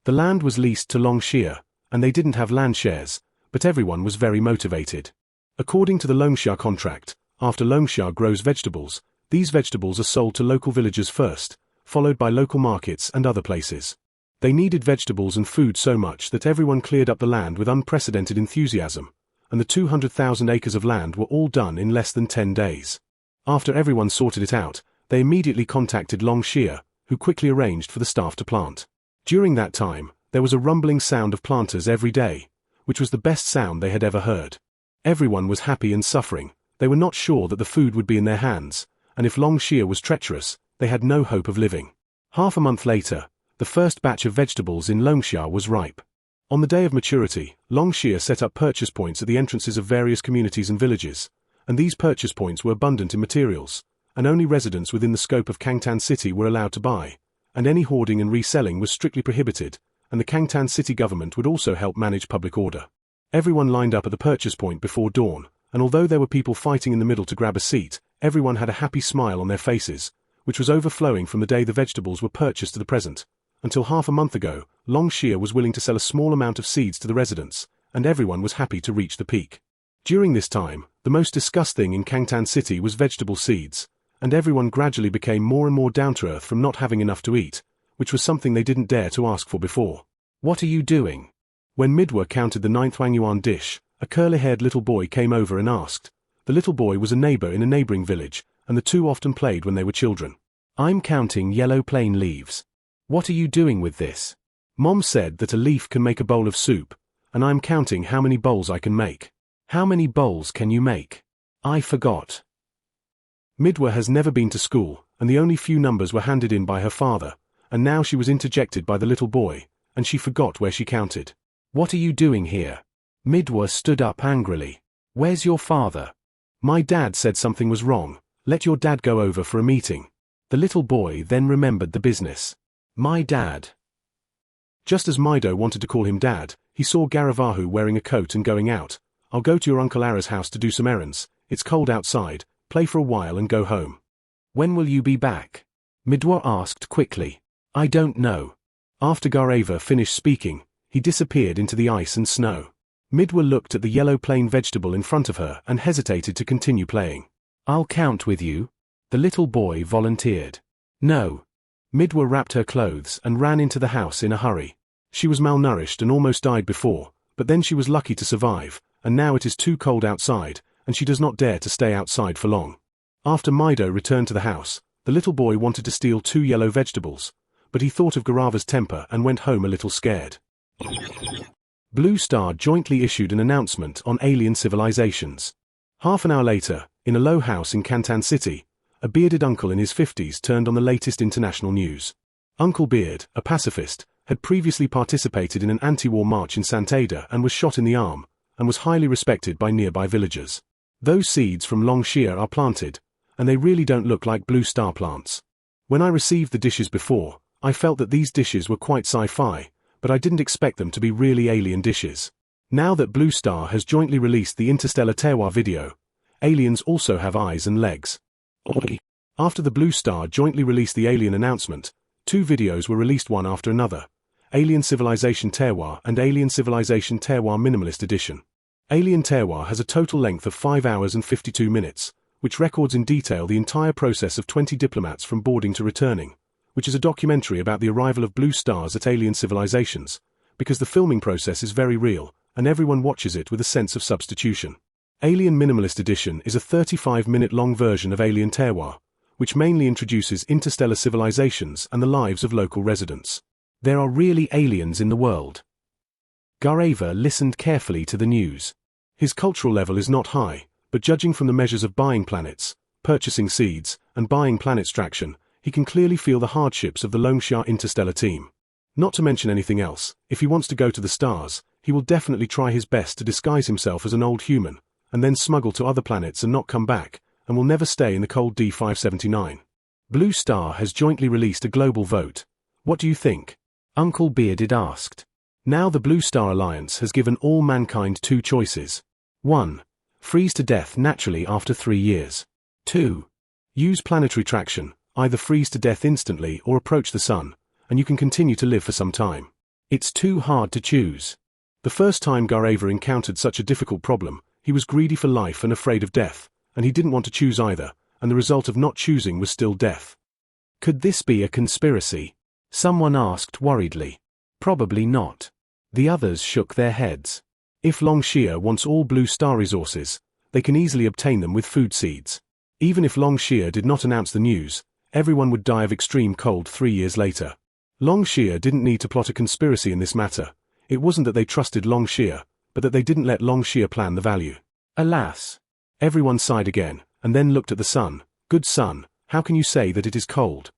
The land was leased to Longsha, and they didn't have land shares, but everyone was very motivated. According to the Longsha contract, after Longsha grows vegetables, these vegetables are sold to local villagers first, followed by local markets and other places. They needed vegetables and food so much that everyone cleared up the land with unprecedented enthusiasm, and the 200,000 acres of land were all done in less than 10 days. After everyone sorted it out, they immediately contacted Longsha, who quickly arranged for the staff to plant. During that time, there was a rumbling sound of planters every day, which was the best sound they had ever heard. Everyone was happy and suffering. They were not sure that the food would be in their hands, and if Longsha was treacherous, they had no hope of living. Half a month later, the first batch of vegetables in Longsha was ripe. On the day of maturity, Longsha set up purchase points at the entrances of various communities and villages, and these purchase points were abundant in materials, and only residents within the scope of Kangtan City were allowed to buy, and any hoarding and reselling was strictly prohibited, and the Kangtan City government would also help manage public order. Everyone lined up at the purchase point before dawn, and although there were people fighting in the middle to grab a seat, everyone had a happy smile on their faces, which was overflowing from the day the vegetables were purchased to the present. Until half a month ago, Longsha was willing to sell a small amount of seeds to the residents, and everyone was happy to reach the peak. During this time, the most discussed thing in Kangtan City was vegetable seeds, and everyone gradually became more and more down-to-earth from not having enough to eat, which was something they didn't dare to ask for before. "What are you doing?" When Midwa counted the 9th Wangyuan dish, a curly-haired little boy came over and asked. The little boy was a neighbor in a neighboring village, and the two often played when they were children. "I'm counting yellow plain leaves." "What are you doing with this?" "Mom said that a leaf can make a bowl of soup, and I'm counting how many bowls I can make." "How many bowls can you make?" "I forgot." Midwa has never been to school, and the only few numbers were handed in by her father, and now she was interjected by the little boy, and she forgot where she counted. "What are you doing here?" Midwa stood up angrily. "Where's your father?" "My dad said something was wrong. Let your dad go over for a meeting." The little boy then remembered the business. "My dad." Just as Mido wanted to call him dad, he saw Garavahu wearing a coat and going out. "I'll go to your Uncle Ara's house to do some errands. It's cold outside. Play for a while and go home." "When will you be back?" Midwa asked quickly. "I don't know." After Garava finished speaking, he disappeared into the ice and snow. Midwa looked at the yellow plain vegetable in front of her and hesitated to continue playing. "I'll count with you," the little boy volunteered. "No." Midwa wrapped her clothes and ran into the house in a hurry. She was malnourished and almost died before, but then she was lucky to survive, and now it is too cold outside, and she does not dare to stay outside for long. After Mido returned to the house, the little boy wanted to steal 2 yellow vegetables, but he thought of Garava's temper and went home a little scared. Blue Star jointly issued an announcement on alien civilizations. Half an hour later, in a low house in Kangtan City, a bearded uncle in his 50s turned on the latest international news. Uncle Beard, a pacifist, had previously participated in an anti-war march in Santaida and was shot in the arm, and was highly respected by nearby villagers. "Those seeds from Longsha are planted, and they really don't look like Blue Star plants. When I received the dishes before, I felt that these dishes were quite sci-fi, but I didn't expect them to be really alien dishes. Now that Blue Star has jointly released the Interstellar Terroir video, aliens also have eyes and legs." After the Blue Star jointly released the Alien announcement, 2 videos were released one after another: Alien Civilization Terroir and Alien Civilization Terroir Minimalist Edition. Alien Terroir has a total length of 5 hours and 52 minutes, which records in detail the entire process of 20 diplomats from boarding to returning, which is a documentary about the arrival of blue stars at alien civilizations, because the filming process is very real, and everyone watches it with a sense of substitution. Alien Minimalist Edition is a 35-minute-long version of Alien Terroir, which mainly introduces interstellar civilizations and the lives of local residents. There are really aliens in the world. Gureva listened carefully to the news. His cultural level is not high, but judging from the measures of buying planets, purchasing seeds, and buying planetstraction, he can clearly feel the hardships of the Longxia interstellar team. Not to mention anything else, if he wants to go to the stars, he will definitely try his best to disguise himself as an old human, and then smuggle to other planets and not come back, and will never stay in the cold D579. Blue Star has jointly released a global vote. What do you think? Uncle Bearded asked. Now the Blue Star Alliance has given all mankind 2 choices. 1. Freeze to death naturally after 3 years. 2. Use planetary traction, either freeze to death instantly or approach the sun, and you can continue to live for some time. It's too hard to choose. The first time Gureva encountered such a difficult problem, he was greedy for life and afraid of death, and he didn't want to choose either, and the result of not choosing was still death. Could this be a conspiracy? Someone asked worriedly. Probably not. The others shook their heads. If Longxia wants all Blue Star resources, they can easily obtain them with food seeds. Even if Longxia did not announce the news, everyone would die of extreme cold 3 years later. Longxia didn't need to plot a conspiracy in this matter. It wasn't that they trusted Longxia, but that they didn't let Longxia plan the value. Alas! Everyone sighed again, and then looked at the sun. Good sun, how can you say that it is cold?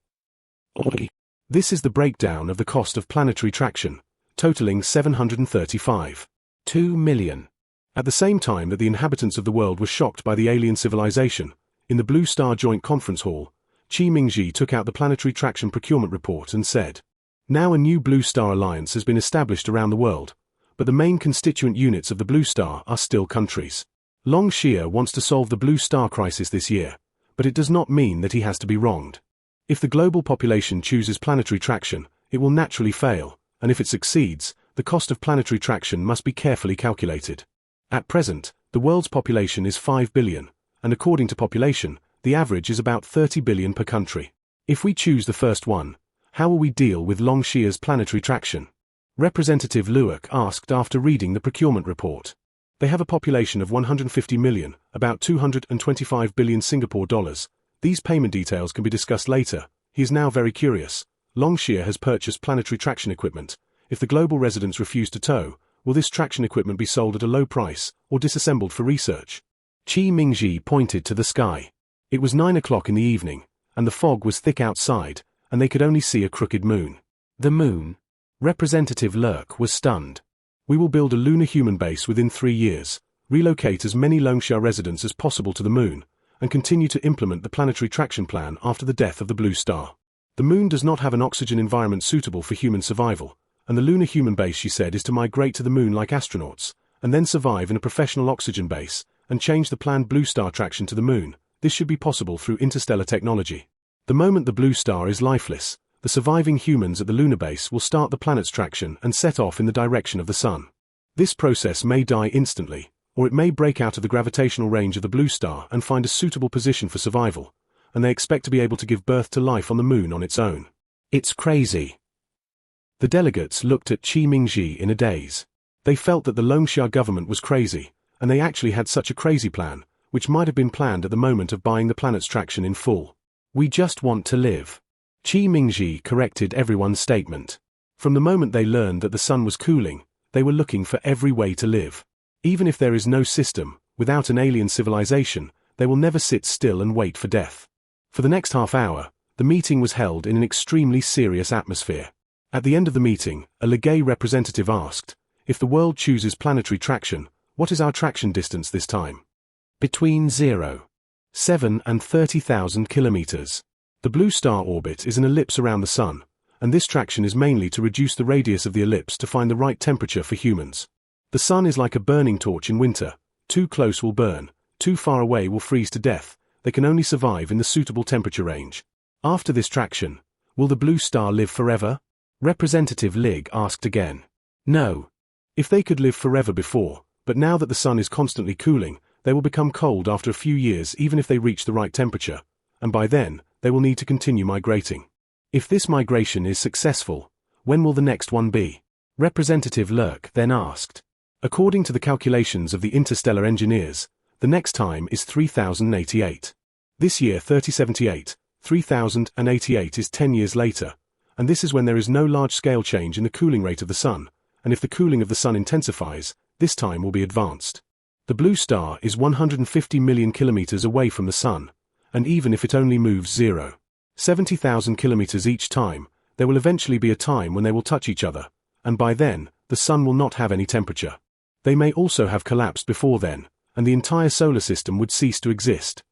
Oi. This is the breakdown of the cost of planetary traction, totaling 735.2 million. At the same time that the inhabitants of the world were shocked by the alien civilization, in the Blue Star Joint Conference Hall, Qi Mingji took out the planetary traction procurement report and said, "Now a new Blue Star Alliance has been established around the world, but the main constituent units of the Blue Star are still countries. Longxia wants to solve the Blue Star crisis this year, but it does not mean that he has to be wronged. If the global population chooses planetary traction, it will naturally fail, and if it succeeds, the cost of planetary traction must be carefully calculated. At present, the world's population is 5 billion, and according to population, the average is about 30 billion per country. If we choose the first one, how will we deal with Longxia's planetary traction?" Representative Luok asked after reading the procurement report. They have a population of 150 million, about 225 billion Singapore dollars. These payment details can be discussed later. He is now very curious. Longxia has purchased planetary traction equipment. If the global residents refuse to tow, will this traction equipment be sold at a low price, or disassembled for research? Qi Mingji pointed to the sky. It was 9 o'clock in the evening, and the fog was thick outside, and they could only see a crooked moon. The moon? Representative Lurk was stunned. "We will build a lunar human base within 3 years, relocate as many Longxia residents as possible to the moon, and continue to implement the planetary traction plan after the death of the Blue Star. The moon does not have an oxygen environment suitable for human survival, and the lunar human base, she said, is to migrate to the moon like astronauts, and then survive in a professional oxygen base, and change the planned Blue Star traction to the moon. This should be possible through interstellar technology. The moment the Blue Star is lifeless, the surviving humans at the lunar base will start the planet's traction and set off in the direction of the sun. This process may die instantly, or it may break out of the gravitational range of the Blue Star and find a suitable position for survival, and they expect to be able to give birth to life on the moon on its own. It's crazy." The delegates looked at Qi Mingji in a daze. They felt that the Longxia government was crazy, and they actually had such a crazy plan, which might have been planned at the moment of buying the planet's traction in full. "We just want to live." Qi Mingji corrected everyone's statement. From the moment they learned that the sun was cooling, they were looking for every way to live. Even if there is no system, without an alien civilization, they will never sit still and wait for death. For the next half hour, the meeting was held in an extremely serious atmosphere. At the end of the meeting, a Legay representative asked, "If the world chooses planetary traction, what is our traction distance this time?" "Between 0.7 and 30,000 kilometers. The Blue Star orbit is an ellipse around the sun, and this traction is mainly to reduce the radius of the ellipse to find the right temperature for humans. The sun is like a burning torch in winter. Too close will burn, too far away will freeze to death, they can only survive in the suitable temperature range. After this traction, will the blue star live forever? Representative Lig asked again. No. If they could live forever before, but now that the sun is constantly cooling, they will become cold after a few years even if they reach the right temperature, and by then, they will need to continue migrating. If this migration is successful, when will the next one be? Representative Lurk then asked. According to the calculations of the interstellar engineers, the next time is 3088. This year 3078, 3088 is 10 years later, and this is when there is no large-scale change in the cooling rate of the sun, and if the cooling of the sun intensifies, this time will be advanced. The blue star is 150 million kilometers away from the sun, and even if it only moves 0.70,000 kilometers each time, there will eventually be a time when they will touch each other, and by then, the sun will not have any temperature. They may also have collapsed before then, and the entire solar system would cease to exist.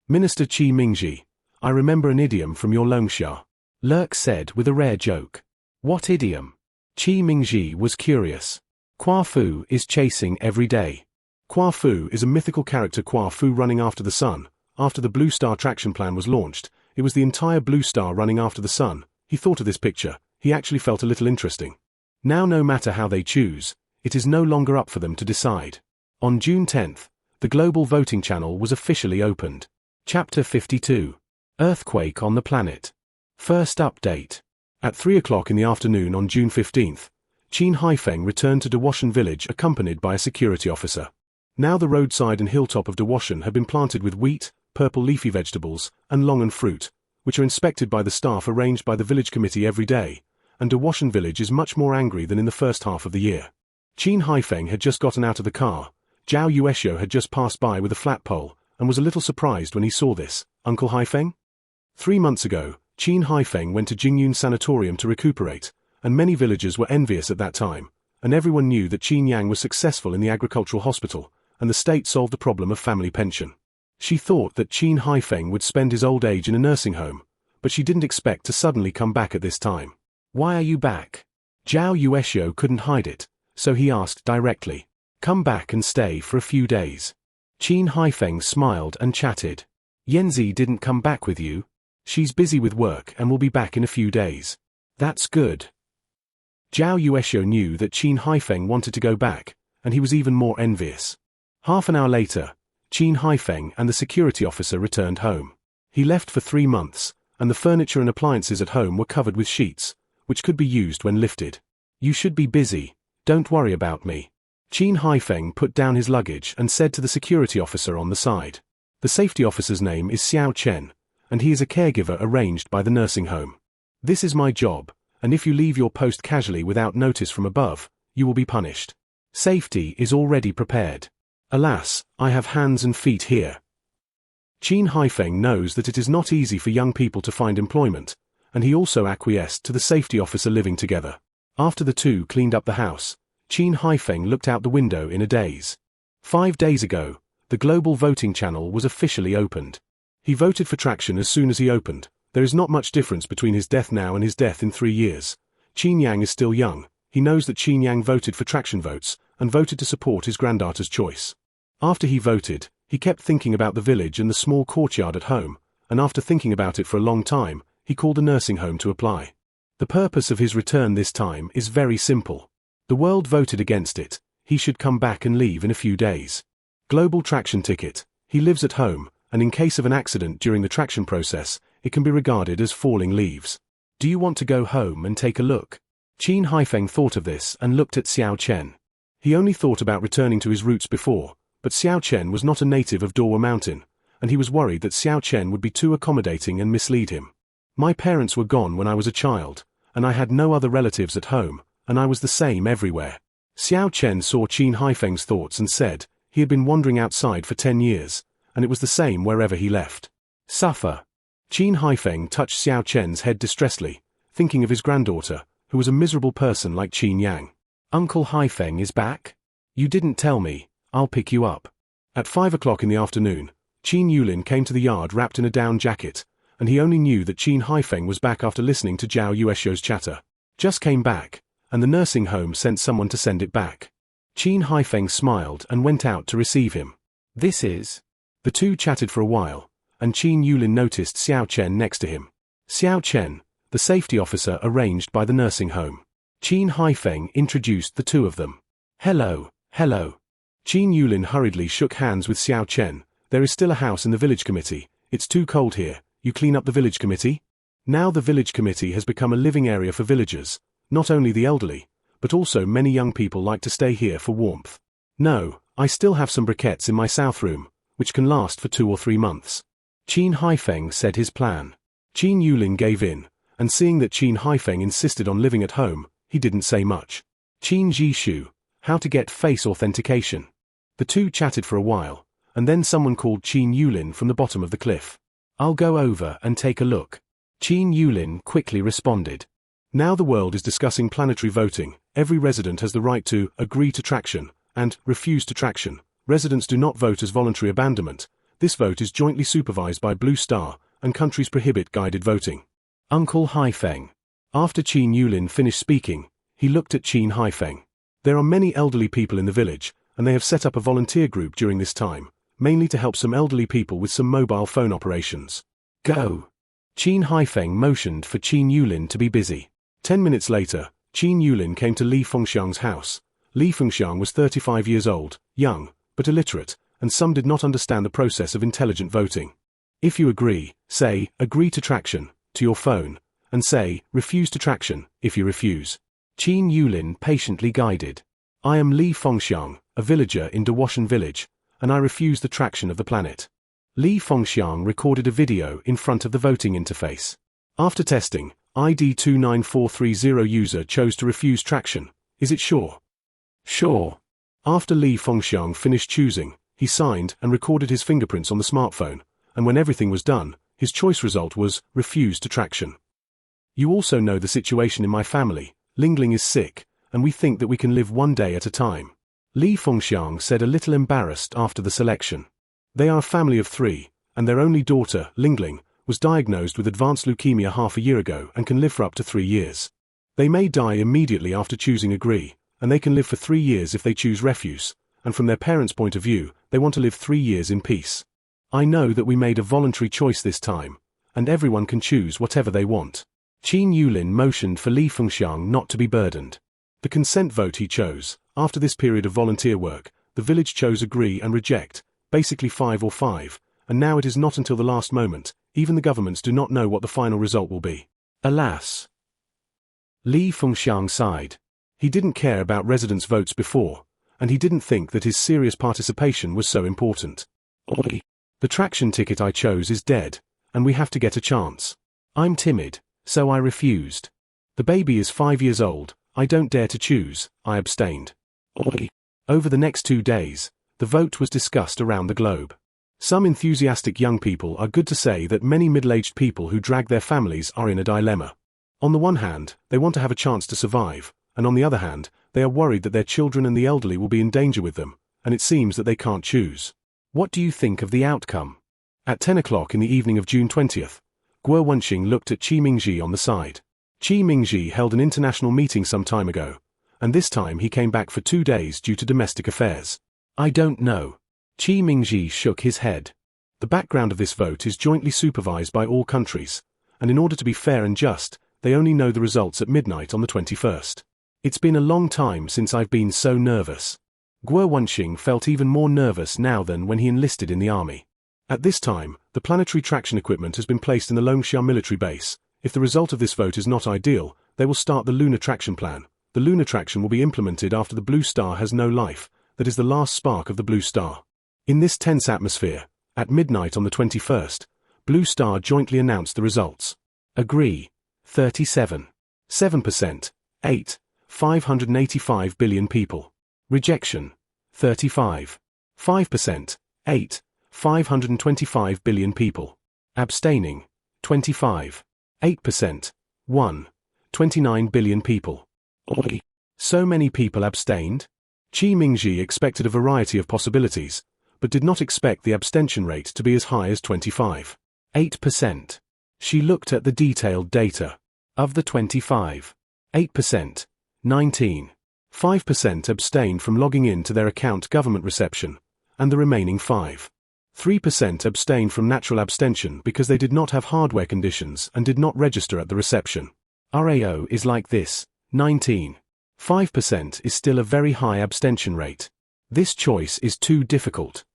Minister Chi Mingji, I remember an idiom from your Longsha. Lurk said with a rare joke. What idiom? Chi Mingji was curious. Kwa Fu is chasing every day. Kwa Fu is a mythical character. Kwa Fu running after the sun. After the Blue Star traction plan was launched, it was the entire Blue Star running after the sun. He thought of this picture. He actually felt a little interesting. Now no matter how they choose, it is no longer up for them to decide. On June 10th, the global voting channel was officially opened. Chapter 52. Earthquake on the planet. First update. At 3 o'clock in the afternoon on June 15th, Qin Haifeng returned to Dawashan village accompanied by a security officer. Now the roadside and hilltop of Dawashan have been planted with wheat, purple leafy vegetables, and longan fruit, which are inspected by the staff arranged by the village committee every day, and Dawashan village is much more angry than in the first half of the year. Qin Haifeng had just gotten out of the car. Zhao Yueshio had just passed by with a flat pole, and was a little surprised when he saw this. Uncle Haifeng? 3 months ago, Qin Haifeng went to Jingyun Sanatorium to recuperate, and many villagers were envious at that time, and everyone knew that Qin Yang was successful in the agricultural hospital, and the state solved the problem of family pension. She thought that Qin Haifeng would spend his old age in a nursing home, but she didn't expect to suddenly come back at this time. Why are you back? Zhao Yueshio couldn't hide it, so he asked directly. Come back and stay for a few days. Qin Haifeng smiled and chatted. Yanzi didn't come back with you? She's busy with work and will be back in a few days. That's good. Zhao Yueshio knew that Qin Haifeng wanted to go back, and he was even more envious. Half an hour later, Qin Haifeng and the security officer returned home. He left for 3 months, and the furniture and appliances at home were covered with sheets, which could be used when lifted. You should be busy, don't worry about me. Qin Haifeng put down his luggage and said to the security officer on the side. The safety officer's name is Xiao Chen, and he is a caregiver arranged by the nursing home. This is my job, and if you leave your post casually without notice from above, you will be punished. Safety is already prepared. Alas, I have hands and feet here. Qin Haifeng knows that it is not easy for young people to find employment, and he also acquiesced to the safety officer living together. After the two cleaned up the house, Qin Haifeng looked out the window in a daze. 5 days ago, the global voting channel was officially opened. He voted for traction as soon as he opened. There is not much difference between his death now and his death in 3 years. Qin Yang is still young. He knows that Qin Yang voted for traction votes, and voted to support his granddaughter's choice. After he voted, he kept thinking about the village and the small courtyard at home, and after thinking about it for a long time, he called a nursing home to apply. The purpose of his return this time is very simple. The world voted against it. He should come back and leave in a few days. Global traction ticket. He lives at home, and in case of an accident during the traction process, it can be regarded as falling leaves. Do you want to go home and take a look? Qin Haifeng thought of this and looked at Xiao Chen. He only thought about returning to his roots before, but Xiao Chen was not a native of Dawa Mountain, and he was worried that Xiao Chen would be too accommodating and mislead him. My parents were gone when I was a child, and I had no other relatives at home, and I was the same everywhere. Xiao Chen saw Qin Haifeng's thoughts and said, he had been wandering outside for 10 years, and it was the same wherever he left. Suffer. Qin Haifeng touched Xiao Chen's head distressedly, thinking of his granddaughter, who was a miserable person like Qin Yang. Uncle Haifeng is back? You didn't tell me. I'll pick you up. At 5 o'clock in the afternoon, Qin Yulin came to the yard wrapped in a down jacket, and he only knew that Qin Haifeng was back after listening to Zhao Yueshio's chatter. Just came back, and the nursing home sent someone to send it back. Qin Haifeng smiled and went out to receive him. This is... The two chatted for a while, and Qin Yulin noticed Xiao Chen next to him. Xiao Chen, the safety officer arranged by the nursing home. Qin Haifeng introduced the two of them. Hello, hello. Qin Yulin hurriedly shook hands with Xiao Chen. There is still a house in the village committee. It's too cold here. You clean up the village committee? Now the village committee has become a living area for villagers. Not only the elderly, but also many young people like to stay here for warmth. No, I still have some briquettes in my south room, which can last for 2 or 3 months. Qin Haifeng said his plan. Qin Yulin gave in, and seeing that Qin Haifeng insisted on living at home, he didn't say much. Qin Jishu, how to get face authentication. The two chatted for a while, and then someone called Qin Yulin from the bottom of the cliff. I'll go over and take a look. Qin Yulin quickly responded. Now the world is discussing planetary voting. Every resident has the right to agree to traction and refuse to traction. Residents do not vote as voluntary abandonment. This vote is jointly supervised by Blue Star, and countries prohibit guided voting. Uncle Haifeng. After Qin Yulin finished speaking, he looked at Qin Haifeng. There are many elderly people in the village, and they have set up a volunteer group during this time, mainly to help some elderly people with some mobile phone operations. Go. Qin Haifeng motioned for Qin Yulin to be busy. 10 minutes later, Qin Yulin came to Li Fengxiang's house. Li Fengxiang was 35 years old, young, but illiterate, and some did not understand the process of intelligent voting. If you agree, say, agree to traction, to your phone, and say, refuse to traction, if you refuse. Qin Yulin patiently guided. I am Li Fengxiang, a villager in Dawashan village, and I refuse the traction of the planet. Li Fengxiang recorded a video in front of the voting interface. After testing, ID 29430 user chose to refuse traction. Is it sure? Sure. After Li Fengxiang finished choosing, he signed and recorded his fingerprints on the smartphone, and when everything was done, his choice result was refuse to traction. You also know the situation in my family. Lingling is sick, and we think that we can live one day at a time. Li Fengxiang said a little embarrassed after the selection. They are a family of 3, and their only daughter, Lingling, was diagnosed with advanced leukemia half a year ago and can live for up to 3 years. They may die immediately after choosing agree, and they can live for 3 years if they choose refuse, and from their parents' point of view, they want to live 3 years in peace. I know that we made a voluntary choice this time, and everyone can choose whatever they want. Qin Yulin motioned for Li Fengxiang not to be burdened. The consent vote he chose. After this period of volunteer work, the village chose agree and reject, basically 5 or 5, and now it is not until the last moment. Even the governments do not know what the final result will be. Alas. Li Fengxiang sighed. He didn't care about residents' votes before, and he didn't think that his serious participation was so important. Oi. The traction ticket I chose is dead, and we have to get a chance. I'm timid, so I refused. The baby is 5 years old, I don't dare to choose, I abstained. Oi. Over the next 2 days, the vote was discussed around the globe. Some enthusiastic young people are good to say that many middle-aged people who drag their families are in a dilemma. On the one hand, they want to have a chance to survive, and on the other hand, they are worried that their children and the elderly will be in danger with them, and it seems that they can't choose. What do you think of the outcome? At 10 o'clock in the evening of June 20th, Guo Wenxing looked at Qi Mingzhi on the side. Qi Mingzhi held an international meeting some time ago, and this time he came back for 2 days due to domestic affairs. I don't know. Qi Mingzhi shook his head. The background of this vote is jointly supervised by all countries, and in order to be fair and just, they only know the results at midnight on the 21st. It's been a long time since I've been so nervous. Guo Wenxing felt even more nervous now than when he enlisted in the army. At this time, the planetary traction equipment has been placed in the Longxia military base. If the result of this vote is not ideal, they will start the lunar traction plan. The lunar traction will be implemented after the Blue Star has no life, that is the last spark of the Blue Star. In this tense atmosphere, at midnight on the 21st, Blue Star jointly announced the results. Agree, 37. 7%, 8. 585 billion people. Rejection, 35. 5%, 8. 525 billion people. Abstaining, 25. 8%, 1. 29 billion people. Oi. So many people abstained? Qi Mingzhi expected a variety of possibilities, but did not expect the abstention rate to be as high as 25. 8%. She looked at the detailed data. Of the 25, 8%, 19. 5% abstained from logging in to their account government reception, and the remaining 5. 3% abstained from natural abstention because they did not have hardware conditions and did not register at the reception. RAO is like this, 19. 5% is still a very high abstention rate. This choice is too difficult.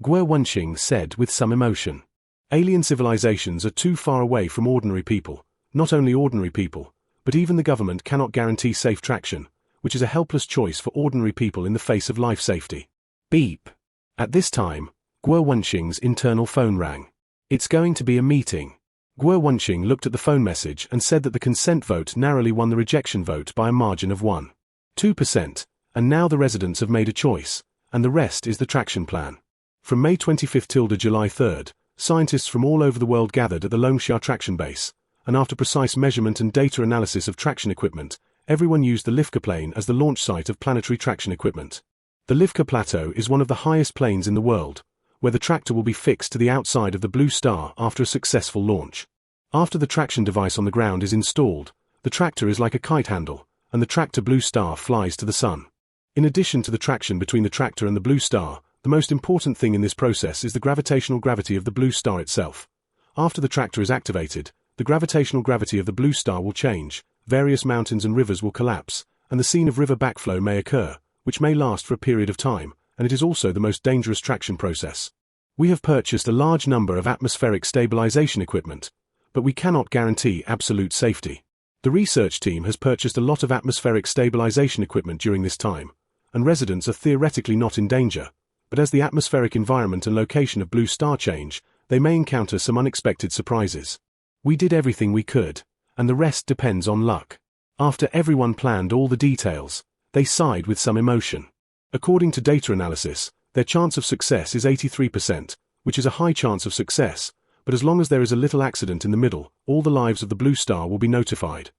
Guo Wenqing said with some emotion. Alien civilizations are too far away from ordinary people. Not only ordinary people, but even the government cannot guarantee safe traction, which is a helpless choice for ordinary people in the face of life safety. Beep. At this time, Guo Wenqing's internal phone rang. It's going to be a meeting. Guo Wenqing looked at the phone message and said that the consent vote narrowly won the rejection vote by a margin of 1.2%, and now the residents have made a choice, and the rest is the traction plan. From May 25 till July 3, scientists from all over the world gathered at the Longxia traction base, and after precise measurement and data analysis of traction equipment, everyone used the Livka plane as the launch site of planetary traction equipment. The Livka plateau is one of the highest planes in the world, where the tractor will be fixed to the outside of the Blue Star after a successful launch. After the traction device on the ground is installed, the tractor is like a kite handle, and the tractor Blue Star flies to the sun. In addition to the traction between the tractor and the Blue Star, the most important thing in this process is the gravitational gravity of the Blue Star itself. After the tractor is activated, the gravitational gravity of the Blue Star will change, various mountains and rivers will collapse, and the scene of river backflow may occur, which may last for a period of time, and it is also the most dangerous traction process. We have purchased a large number of atmospheric stabilization equipment, but we cannot guarantee absolute safety. The research team has purchased a lot of atmospheric stabilization equipment during this time, and residents are theoretically not in danger, but as the atmospheric environment and location of Blue Star change, they may encounter some unexpected surprises. We did everything we could, and the rest depends on luck. After everyone planned all the details, they sighed with some emotion. According to data analysis, their chance of success is 83%, which is a high chance of success, but as long as there is a little accident in the middle, all the lives of the Blue Star will be notified.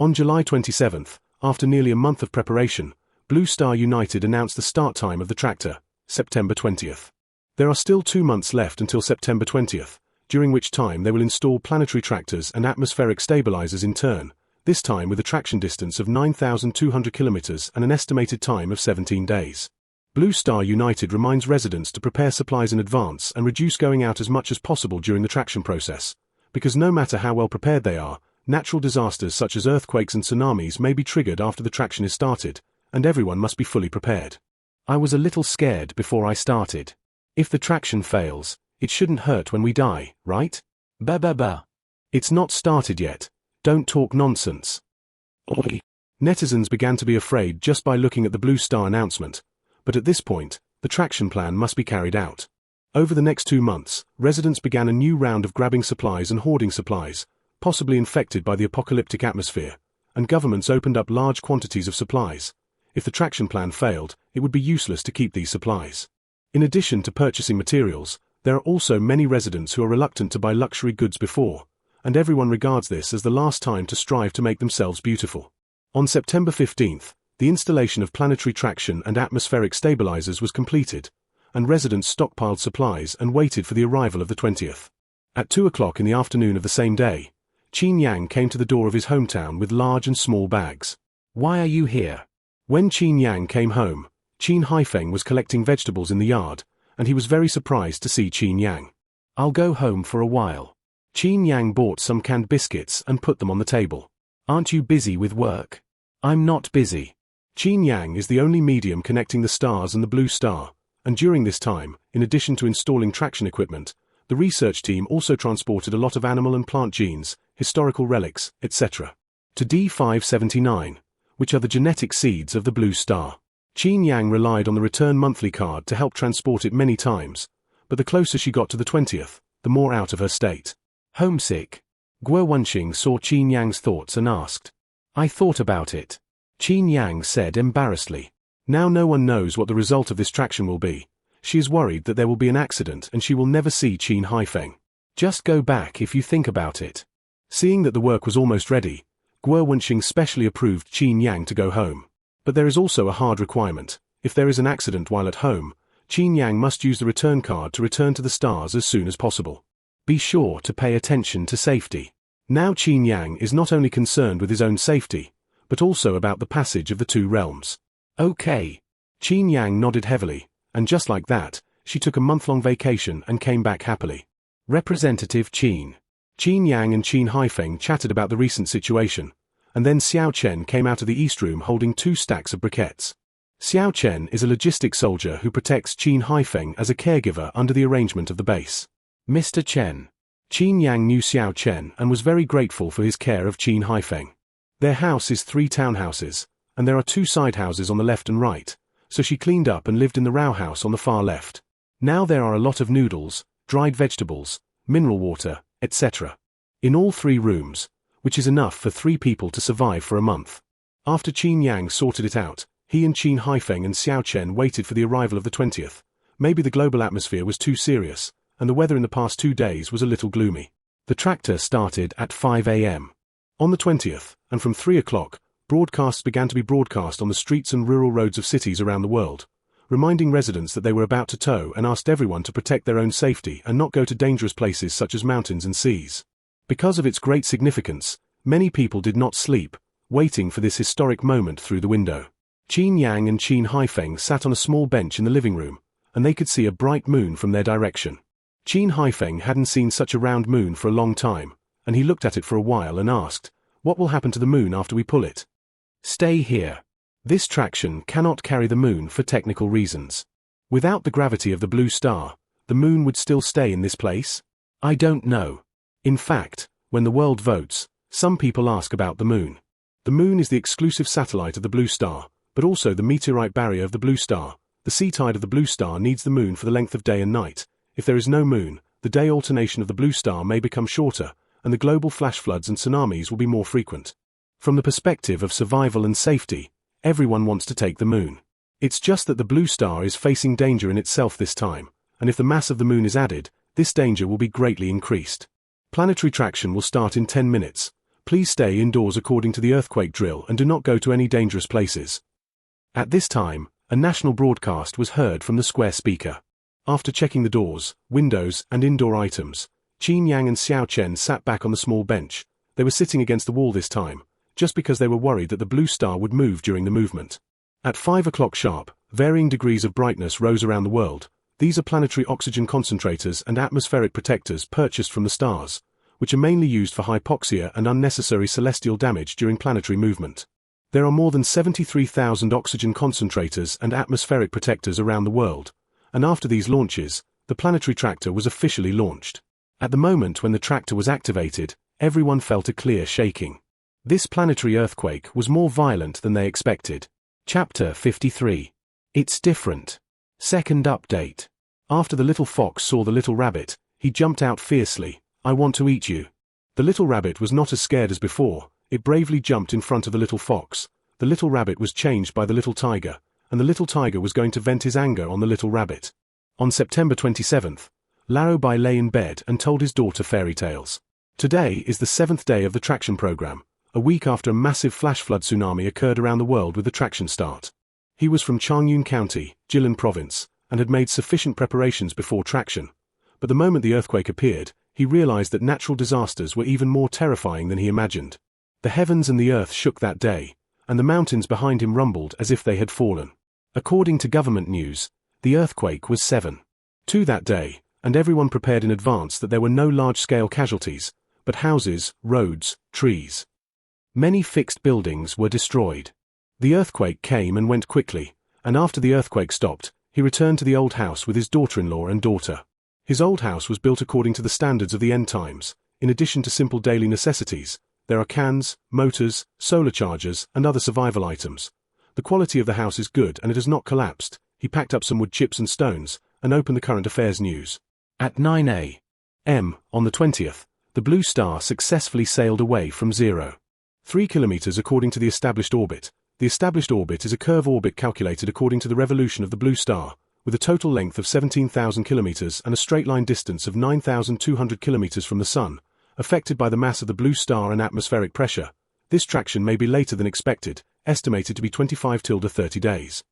On July 27, after nearly a month of preparation, Blue Star United announced the start time of the tractor, September 20th. There are still 2 months left until September 20th, during which time they will install planetary tractors and atmospheric stabilizers in turn, this time with a traction distance of 9,200 kilometers and an estimated time of 17 days. Blue Star United reminds residents to prepare supplies in advance and reduce going out as much as possible during the traction process, because no matter how well prepared they are, natural disasters such as earthquakes and tsunamis may be triggered after the traction is started, and everyone must be fully prepared. I was a little scared before I started. If the traction fails, it shouldn't hurt when we die, right? Bah. It's not started yet. Don't talk nonsense. Oi. Netizens began to be afraid just by looking at the Blue Star announcement, but at this point, the traction plan must be carried out. Over the next 2 months, residents began a new round of grabbing supplies and hoarding supplies, possibly infected by the apocalyptic atmosphere, and governments opened up large quantities of supplies. If the traction plan failed, it would be useless to keep these supplies. In addition to purchasing materials, there are also many residents who are reluctant to buy luxury goods before, and everyone regards this as the last time to strive to make themselves beautiful. On September 15th, the installation of planetary traction and atmospheric stabilizers was completed, and residents stockpiled supplies and waited for the arrival of the 20th. At 2 o'clock in the afternoon of the same day, Qin Yang came to the door of his hometown with large and small bags. Why are you here? When Qin Yang came home, Qin Haifeng was collecting vegetables in the yard, and he was very surprised to see Qin Yang. I'll go home for a while. Qin Yang bought some canned biscuits and put them on the table. Aren't you busy with work? I'm not busy. Qin Yang is the only medium connecting the stars and the Blue Star, and during this time, in addition to installing traction equipment, the research team also transported a lot of animal and plant genes, historical relics, etc. to D579, which are the genetic seeds of the Blue Star. Qin Yang relied on the return monthly card to help transport it many times, but the closer she got to the 20th, the more out of her state. Homesick. Guo Wenqing saw Qin Yang's thoughts and asked. I thought about it. Qin Yang said embarrassedly. Now no one knows what the result of this traction will be. She is worried that there will be an accident and she will never see Qin Haifeng. Just go back if you think about it. Seeing that the work was almost ready, Guo Wenqing specially approved Qin Yang to go home. But there is also a hard requirement. If there is an accident while at home, Qin Yang must use the return card to return to the stars as soon as possible. Be sure to pay attention to safety. Now Qin Yang is not only concerned with his own safety, but also about the passage of the two realms. Okay. Qin Yang nodded heavily, and just like that, she took a month-long vacation and came back happily. Representative Qin Yang and Qin Haifeng chatted about the recent situation, and then Xiao Chen came out of the East Room holding 2 stacks of briquettes. Xiao Chen is a logistics soldier who protects Qin Haifeng as a caregiver under the arrangement of the base. Mr. Chen. Qin Yang knew Xiao Chen and was very grateful for his care of Qin Haifeng. Their house is 3 townhouses, and there are 2 side houses on the left and right, so she cleaned up and lived in the row house on the far left. Now there are a lot of noodles, dried vegetables, mineral water, etc. in all 3 rooms, which is enough for 3 people to survive for a month. After Qin Yang sorted it out, he and Qin Haifeng and Xiao Chen waited for the arrival of the 20th. Maybe the global atmosphere was too serious, and the weather in the past 2 days was a little gloomy. The tractor started at 5 a.m. on the 20th, and from 3 o'clock, broadcasts began to be broadcast on the streets and rural roads of cities around the world, reminding residents that they were about to tow, and asked everyone to protect their own safety and not go to dangerous places such as mountains and seas. Because of its great significance, many people did not sleep, waiting for this historic moment through the window. Qin Yang and Qin Haifeng sat on a small bench in the living room, and they could see a bright moon from their direction. Qin Haifeng hadn't seen such a round moon for a long time, and he looked at it for a while and asked, "What will happen to the moon after we pull it?" "Stay here. This traction cannot carry the moon for technical reasons. Without the gravity of the blue star, the moon would still stay in this place?" "I don't know. In fact, when the world votes, some people ask about the moon. The moon is the exclusive satellite of the blue star, but also the meteorite barrier of the blue star. The sea tide of the blue star needs the moon for the length of day and night. If there is no moon, the day alternation of the blue star may become shorter, and the global flash floods and tsunamis will be more frequent. From the perspective of survival and safety, everyone wants to take the moon. It's just that the blue star is facing danger in itself this time, and if the mass of the moon is added, this danger will be greatly increased. Planetary traction will start in 10 minutes. Please stay indoors according to the earthquake drill and do not go to any dangerous places." At this time, a national broadcast was heard from the square speaker. After checking the doors, windows, and indoor items, Qin Yang and Xiao Chen sat back on the small bench. They were sitting against the wall this time, just because they were worried that the blue star would move during the movement. At 5 o'clock sharp, varying degrees of brightness rose around the world. These are planetary oxygen concentrators and atmospheric protectors purchased from the stars, which are mainly used for hypoxia and unnecessary celestial damage during planetary movement. There are more than 73,000 oxygen concentrators and atmospheric protectors around the world, and after these launches, the planetary tractor was officially launched. At the moment when the tractor was activated, everyone felt a clear shaking. This planetary earthquake was more violent than they expected. Chapter 53. It's different. Second update. After the little fox saw the little rabbit, he jumped out fiercely. "I want to eat you." The little rabbit was not as scared as before. It bravely jumped in front of the little fox. The little rabbit was changed by the little tiger, and the little tiger was going to vent his anger on the little rabbit. On September 27th, Larobai lay in bed and told his daughter fairy tales. Today is the 7th day of the traction program, a week after a massive flash flood tsunami occurred around the world with the traction start. He was from Changyun County, Jilin Province, and had made sufficient preparations before traction. But the moment the earthquake appeared, he realized that natural disasters were even more terrifying than he imagined. The heavens and the earth shook that day, and the mountains behind him rumbled as if they had fallen. According to government news, the earthquake was 7.2 that day, and everyone prepared in advance that there were no large-scale casualties, but houses, roads, trees. Many fixed buildings were destroyed. The earthquake came and went quickly, and after the earthquake stopped, he returned to the old house with his daughter-in-law and daughter. His old house was built according to the standards of the end times. In addition to simple daily necessities, there are cans, motors, solar chargers, and other survival items. The quality of the house is good and it has not collapsed. He packed up some wood chips and stones, and opened the current affairs news. At 9 a.m. on the 20th, the Blue Star successfully sailed away from 0.3 kilometers according to the established orbit. The established orbit is a curve orbit calculated according to the revolution of the Blue Star, with a total length of 17,000 kilometers and a straight line distance of 9,200 kilometers from the Sun. Affected by the mass of the blue star and atmospheric pressure, this traction may be later than expected, estimated to be 25 to 30 days.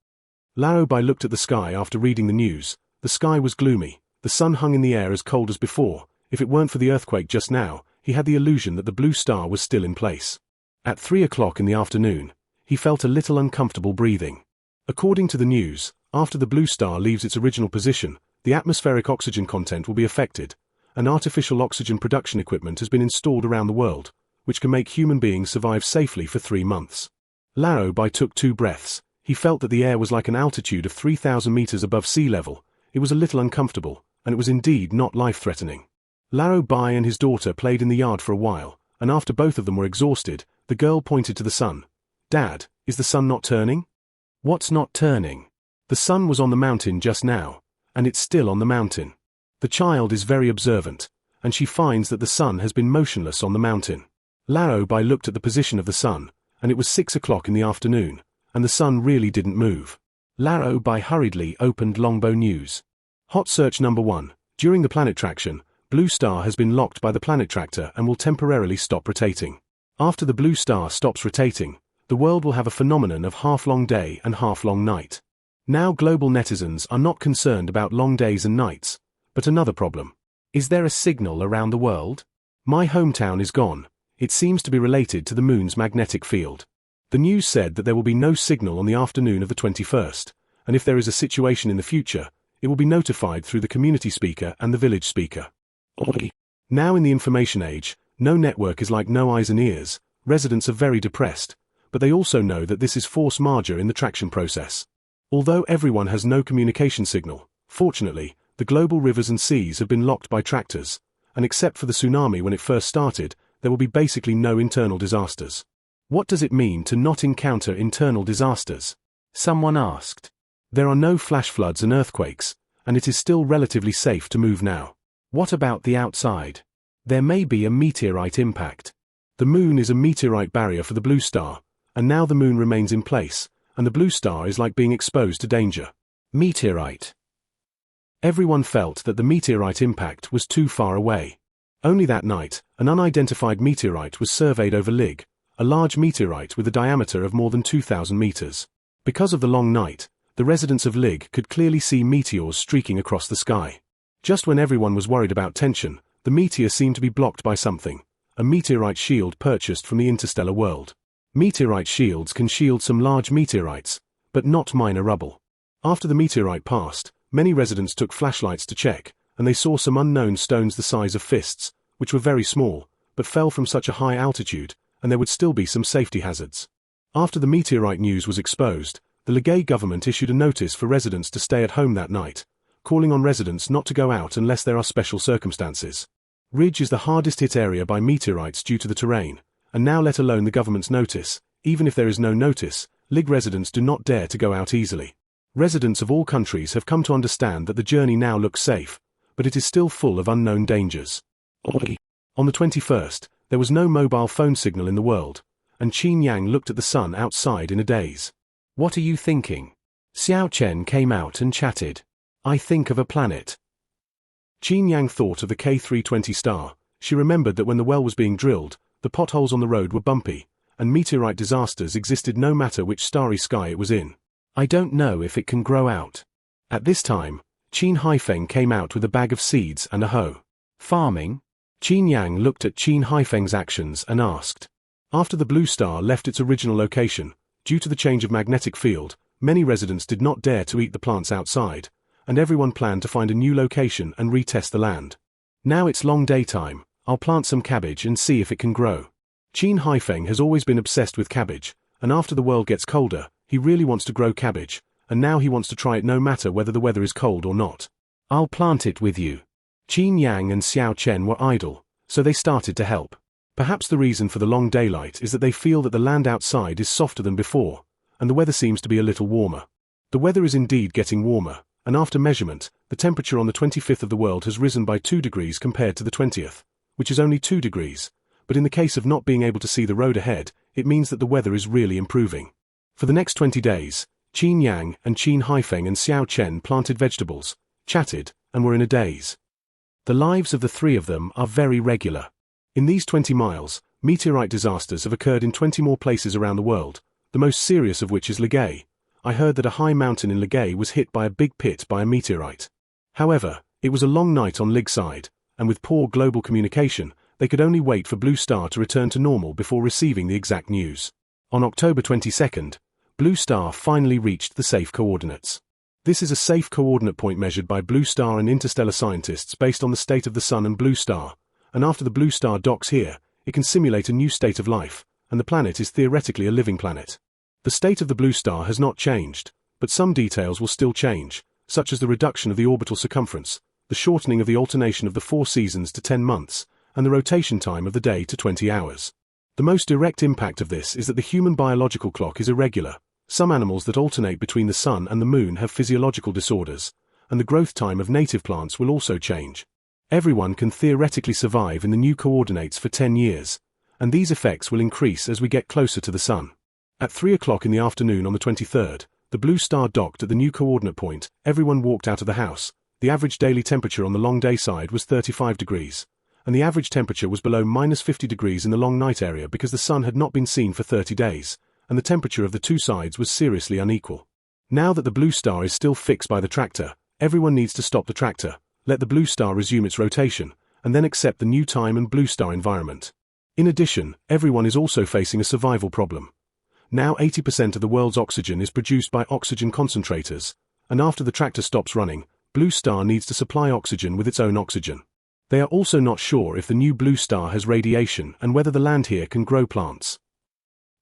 Larobai looked at the sky after reading the news. The sky was gloomy, the sun hung in the air as cold as before. If it weren't for the earthquake just now, he had the illusion that the blue star was still in place. At 3 o'clock in the afternoon, he felt a little uncomfortable breathing. According to the news, after the blue star leaves its original position, The atmospheric oxygen content will be affected, and artificial oxygen production equipment has been installed around the world, which can make human beings survive safely for 3 months. Larrabee took 2 breaths. He felt that the air was like an altitude of 3,000 meters above sea level. It was a little uncomfortable, and it was indeed not life-threatening. Larrabee and his daughter played in the yard for a while, and after both of them were exhausted, the girl pointed to the sun. "Dad, is the sun not turning?" "What's not turning?" "The sun was on the mountain just now, and it's still on the mountain." The child is very observant, and she finds that the sun has been motionless on the mountain. Larrabee looked at the position of the sun, and it was 6 o'clock in the afternoon, and the sun really didn't move. Larrabee hurriedly opened Longbow News. Hot search number 1. During the planet traction, Blue Star has been locked by the planet tractor and will temporarily stop rotating. After the Blue Star stops rotating, the world will have a phenomenon of half-long day and half-long night. Now global netizens are not concerned about long days and nights, but another problem. Is there a signal around the world? My hometown is gone. It seems to be related to the moon's magnetic field. The news said that there will be no signal on the afternoon of the 21st, and if there is a situation in the future, it will be notified through the community speaker and the village speaker. Now in the information age, no network is like no eyes and ears. Residents are very depressed, but they also know that this is force majeure in the traction process. Although everyone has no communication signal, fortunately, the global rivers and seas have been locked by tractors, and except for the tsunami when it first started, there will be basically no internal disasters. What does it mean to not encounter internal disasters? Someone asked. There are no flash floods and earthquakes, and it is still relatively safe to move now. What about the outside? There may be a meteorite impact. The moon is a meteorite barrier for the Blue Star, and now the moon remains in place, and the Blue Star is like being exposed to danger. Meteorite. Everyone felt that the meteorite impact was too far away. Only that night, an unidentified meteorite was surveyed over Lig, a large meteorite with a diameter of more than 2,000 meters. Because of the long night, the residents of Lig could clearly see meteors streaking across the sky. Just when everyone was worried about tension, the meteor seemed to be blocked by something, a meteorite shield purchased from the interstellar world. Meteorite shields can shield some large meteorites, but not minor rubble. After the meteorite passed, many residents took flashlights to check, and they saw some unknown stones the size of fists, which were very small, but fell from such a high altitude, and there would still be some safety hazards. After the meteorite news was exposed, the Ligay government issued a notice for residents to stay at home that night, calling on residents not to go out unless there are special circumstances. Ridge is the hardest hit area by meteorites due to the terrain, and now let alone the government's notice, even if there is no notice, Lig residents do not dare to go out easily. Residents of all countries have come to understand that the journey now looks safe, but it is still full of unknown dangers. On the 21st, there was no mobile phone signal in the world, and Qin Yang looked at the sun outside in a daze. "What are you thinking?" Xiao Chen came out and chatted. "I think of a planet." Qin Yang thought of the K320 star. She remembered that when the well was being drilled, the potholes on the road were bumpy, and meteorite disasters existed no matter which starry sky it was in. "I don't know if it can grow out." At this time, Qin Haifeng came out with a bag of seeds and a hoe. "Farming?" Qin Yang looked at Qin Haifeng's actions and asked. After the Blue Star left its original location, due to the change of magnetic field, many residents did not dare to eat the plants outside, and everyone planned to find a new location and retest the land. "Now it's long daytime, I'll plant some cabbage and see if it can grow." Qin Haifeng has always been obsessed with cabbage, and after the world gets colder, he really wants to grow cabbage, and now he wants to try it no matter whether the weather is cold or not. "I'll plant it with you." Qin Yang and Xiao Chen were idle, so they started to help. Perhaps the reason for the long daylight is that they feel that the land outside is softer than before, and the weather seems to be a little warmer. The weather is indeed getting warmer, and after measurement, the temperature on the 25th of the world has risen by 2 degrees compared to the 20th, which is only 2 degrees, but in the case of not being able to see the road ahead, it means that the weather is really improving. For the next 20 days, Qin Yang and Qin Haifeng and Xiao Chen planted vegetables, chatted, and were in a daze. The lives of the three of them are very regular. In these 20 miles, meteorite disasters have occurred in 20 more places around the world, the most serious of which is Ligay. I heard that a high mountain in Ligay was hit by a big pit by a meteorite. However, it was a long night on Lig's side, and with poor global communication, they could only wait for Blue Star to return to normal before receiving the exact news. On October 22nd, Blue Star finally reached the safe coordinates. This is a safe coordinate point measured by blue star and interstellar scientists based on the state of the Sun and blue star, and after the blue star docks here, it can simulate a new state of life, and the planet is theoretically a living planet. The state of the blue star has not changed, but some details will still change, such as the reduction of the orbital circumference, the shortening of the alternation of the 4 seasons to 10 months, and the rotation time of the day to 20 hours. The most direct impact of this is that the human biological clock is irregular. Some animals that alternate between the Sun and the Moon have physiological disorders, and the growth time of native plants will also change. Everyone can theoretically survive in the new coordinates for 10 years, and these effects will increase as we get closer to the Sun. At 3 o'clock in the afternoon on the 23rd, the blue star docked at the new coordinate point. Everyone walked out of the house. The average daily temperature on the long day side was 35 degrees, and the average temperature was below -50 degrees in the long night area because the Sun had not been seen for 30 days, and the temperature of the two sides was seriously unequal. Now that the blue star is still fixed by the tractor, everyone needs to stop the tractor, let the blue star resume its rotation, and then accept the new time and blue star environment. In addition, everyone is also facing a survival problem. Now 80% of the world's oxygen is produced by oxygen concentrators, and after the tractor stops running, blue star needs to supply oxygen with its own oxygen. They are also not sure if the new blue star has radiation and whether the land here can grow plants.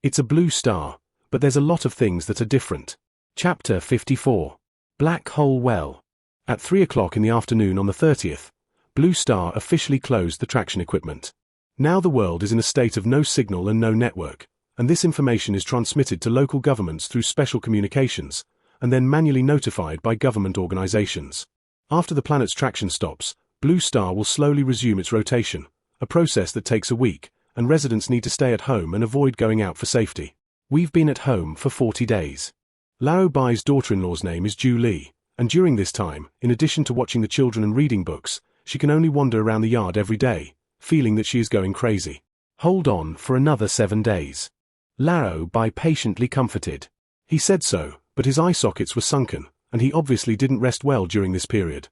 It's a blue star, but there's a lot of things that are different. Chapter 54. Black Hole Well. At 3 o'clock in the afternoon on the 30th, Blue Star officially closed the traction equipment. Now the world is in a state of no signal and no network, and this information is transmitted to local governments through special communications, and then manually notified by government organizations. After the planet's traction stops, Blue Star will slowly resume its rotation, a process that takes a week, and residents need to stay at home and avoid going out for safety. We've been at home for 40 days. Lao Bai's daughter-in-law's name is Julie, and during this time, in addition to watching the children and reading books, she can only wander around the yard every day, feeling that she is going crazy. Hold on for another 7 days. Lao Bai patiently comforted. He said so, but his eye sockets were sunken, and he obviously didn't rest well during this period.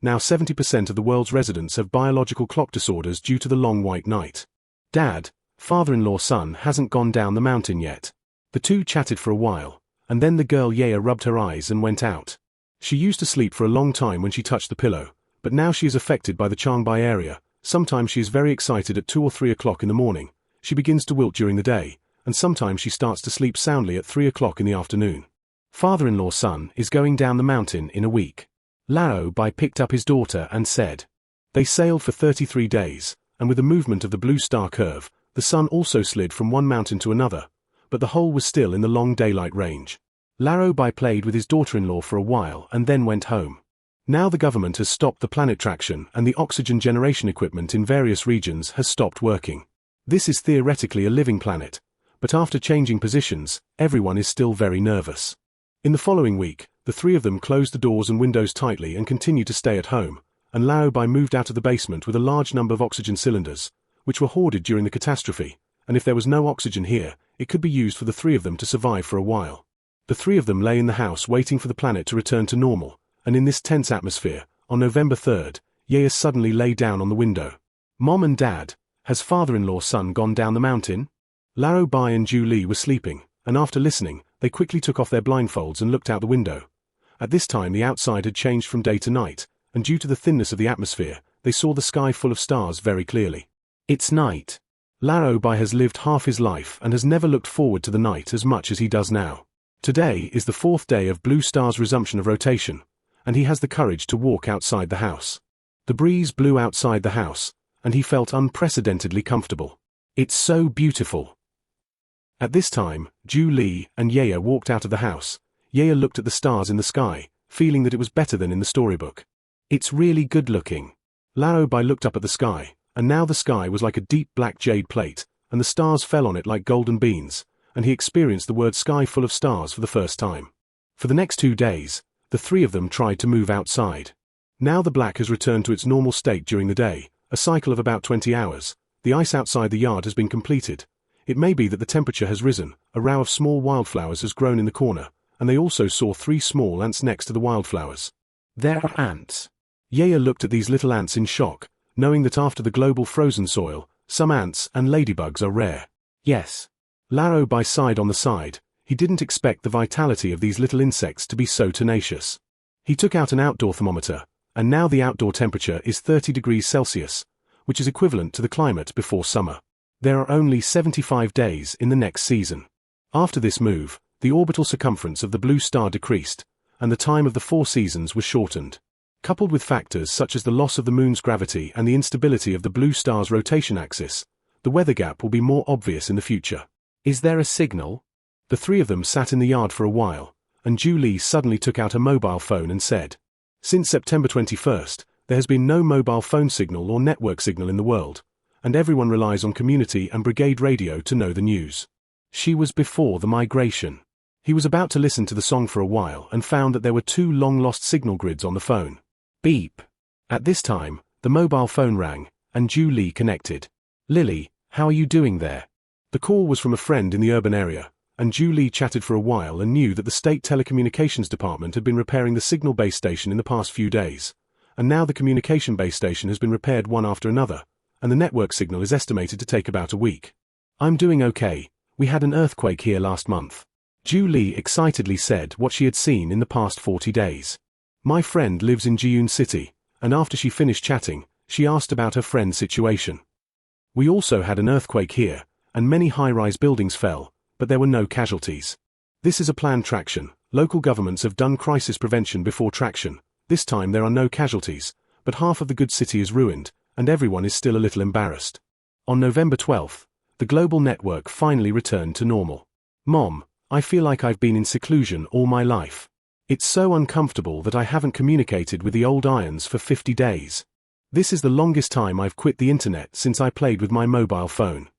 Now 70% of the world's residents have biological clock disorders due to the long white night. Dad, father-in-law's son, hasn't gone down the mountain yet. The two chatted for a while, and then the girl Yaya rubbed her eyes and went out. She used to sleep for a long time when she touched the pillow, but now she is affected by the Changbai area. Sometimes she is very excited at 2 or 3 o'clock in the morning, she begins to wilt during the day, and sometimes she starts to sleep soundly at 3 o'clock in the afternoon. Father-in-law's son is going down the mountain in a week. Lao Bai picked up his daughter and said. They sailed for 33 days, and with the movement of the blue star curve, the sun also slid from one mountain to another, but the whole was still in the long daylight range. Lao Bai played with his daughter-in-law for a while and then went home. Now the government has stopped the planet traction and the oxygen generation equipment in various regions has stopped working. This is theoretically a living planet, but after changing positions, everyone is still very nervous. In the following week, the three of them closed the doors and windows tightly and continued to stay at home, and Lao Bai moved out of the basement with a large number of oxygen cylinders, which were hoarded during the catastrophe, and if there was no oxygen here, it could be used for the three of them to survive for a while. The three of them lay in the house waiting for the planet to return to normal, and in this tense atmosphere, on November 3rd, Yaya suddenly lay down on the window. Mom and Dad, has father-in-law's son gone down the mountain? Lao Bai and Julie were sleeping, and after listening, they quickly took off their blindfolds and looked out the window. At this time the outside had changed from day to night, and due to the thinness of the atmosphere, they saw the sky full of stars very clearly. It's night. Lao Bai has lived half his life and has never looked forward to the night as much as he does now. Today is the 4th day of Blue Star's resumption of rotation, and he has the courage to walk outside the house. The breeze blew outside the house, and he felt unprecedentedly comfortable. It's so beautiful. At this time, Julie and Yaya walked out of the house. Yaya looked at the stars in the sky, feeling that it was better than in the storybook. It's really good looking. Lao Bai looked up at the sky, and now the sky was like a deep black jade plate, and the stars fell on it like golden beans, and he experienced the word sky full of stars for the first time. For the next 2 days, the three of them tried to move outside. Now the black has returned to its normal state during the day, a cycle of about 20 hours. The ice outside the yard has been completed. It may be that the temperature has risen, a row of small wildflowers has grown in the corner, and they also saw 3 small ants next to the wildflowers. There are ants. Yaya looked at these little ants in shock, knowing that after the global frozen soil, some ants and ladybugs are rare. Yes. Lao Bai sighed on the side. He didn't expect the vitality of these little insects to be so tenacious. He took out an outdoor thermometer, and now the outdoor temperature is 30 degrees Celsius, which is equivalent to the climate before summer. There are only 75 days in the next season. After this move, the orbital circumference of the blue star decreased, and the time of the 4 seasons was shortened. Coupled with factors such as the loss of the moon's gravity and the instability of the blue star's rotation axis, the weather gap will be more obvious in the future. Is there a signal? The three of them sat in the yard for a while, and Julie suddenly took out a mobile phone and said, "Since September 21st, there has been no mobile phone signal or network signal in the world, and everyone relies on community and brigade radio to know the news." She was before the migration. He was about to listen to the song for a while and found that there were 2 long-lost signal grids on the phone. Beep. At this time, the mobile phone rang, and Julie connected. "Lily, how are you doing there?" The call was from a friend in the urban area, and Julie chatted for a while and knew that the state telecommunications department had been repairing the signal base station in the past few days, and now the communication base station has been repaired one after another, and the network signal is estimated to take about a week. "I'm doing okay. We had an earthquake here last month." Julie excitedly said what she had seen in the past 40 days. "My friend lives in Jiun City," and after she finished chatting, she asked about her friend's situation. "We also had an earthquake here, and many high-rise buildings fell, but there were no casualties. This is a planned traction. Local governments have done crisis prevention before traction. This time there are no casualties, but half of the good city is ruined, and everyone is still a little embarrassed." On November 12th, the global network finally returned to normal. "Mom, I feel like I've been in seclusion all my life. It's so uncomfortable that I haven't communicated with the old irons for 50 days. This is the longest time I've quit the internet since I played with my mobile phone."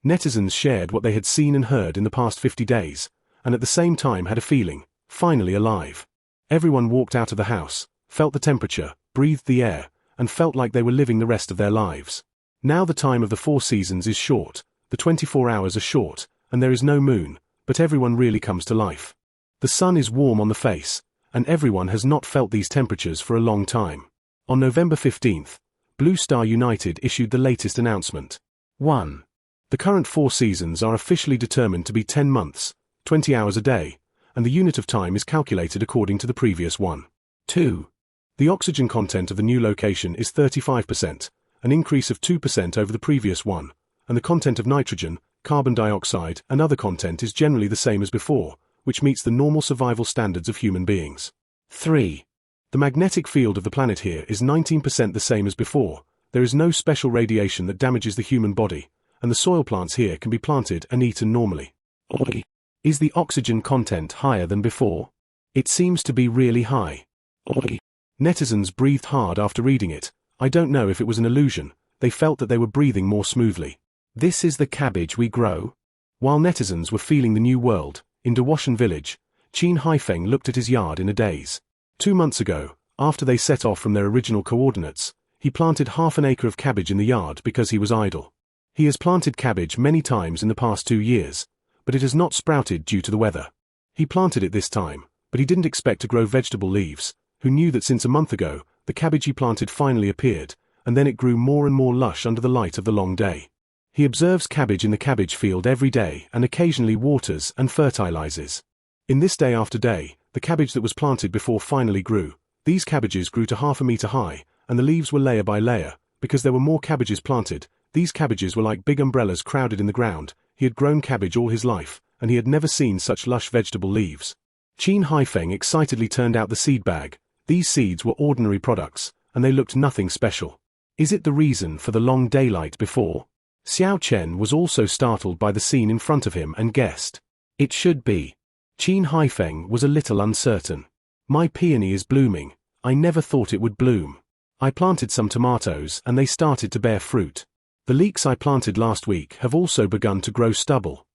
Netizens shared what they had seen and heard in the past 50 days, and at the same time had a feeling, finally alive. Everyone walked out of the house, felt the temperature, breathed the air, and felt like they were living the rest of their lives. Now the time of the 4 seasons is short, the 24 hours are short, and there is no moon, but everyone really comes to life. The sun is warm on the face, and everyone has not felt these temperatures for a long time. On November 15th, Blue Star United issued the latest announcement. 1. The current 4 seasons are officially determined to be 10 months, 20 hours a day, and the unit of time is calculated according to the previous one. 2. The oxygen content of the new location is 35%, an increase of 2% over the previous one, and the content of nitrogen, carbon dioxide, and other content is generally the same as before, which meets the normal survival standards of human beings. 3. The magnetic field of the planet here is 19% the same as before, there is no special radiation that damages the human body, and the soil plants here can be planted and eaten normally. Is the oxygen content higher than before? It seems to be really high. Netizens breathed hard after reading it. I don't know if it was an illusion, they felt that they were breathing more smoothly. This is the cabbage we grow? While netizens were feeling the new world, in Dawashan village, Qin Haifeng looked at his yard in a daze. 2 months ago, after they set off from their original coordinates, he planted half an acre of cabbage in the yard because he was idle. He has planted cabbage many times in the past 2 years, but it has not sprouted due to the weather. He planted it this time, but he didn't expect to grow vegetable leaves, who knew that since a month ago, the cabbage he planted finally appeared, and then it grew more and more lush under the light of the long day. He observes cabbage in the cabbage field every day and occasionally waters and fertilizes. In this day after day, the cabbage that was planted before finally grew. These cabbages grew to half a meter high, and the leaves were layer by layer, because there were more cabbages planted. These cabbages were like big umbrellas crowded in the ground. He had grown cabbage all his life, and he had never seen such lush vegetable leaves. Qin Haifeng excitedly turned out the seed bag. These seeds were ordinary products, and they looked nothing special. Is it the reason for the long daylight before? Xiao Chen was also startled by the scene in front of him and guessed. It should be. Qin Haifeng was a little uncertain. My peony is blooming. I never thought it would bloom. I planted some tomatoes and they started to bear fruit. The leeks I planted last week have also begun to grow stubble.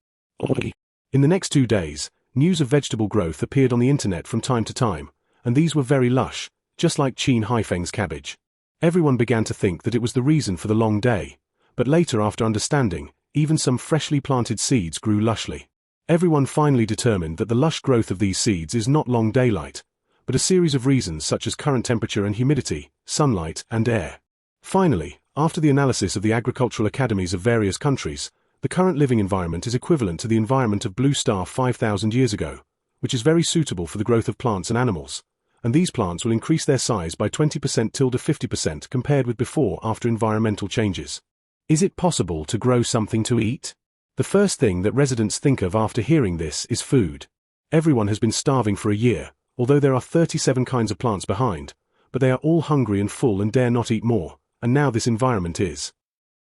In the next 2 days, news of vegetable growth appeared on the internet from time to time, and these were very lush, just like Qin Haifeng's cabbage. Everyone began to think that it was the reason for the long day, but later after understanding, even some freshly planted seeds grew lushly. Everyone finally determined that the lush growth of these seeds is not long daylight, but a series of reasons such as current temperature and humidity, sunlight and air. Finally, after the analysis of the agricultural academies of various countries, the current living environment is equivalent to the environment of Blue Star 5,000 years ago, which is very suitable for the growth of plants and animals, and these plants will increase their size by 20% to 50% compared with before after environmental changes. Is it possible to grow something to eat? The first thing that residents think of after hearing this is food. Everyone has been starving for a year, although there are 37 kinds of plants behind, but they are all hungry and full and dare not eat more, and now this environment is.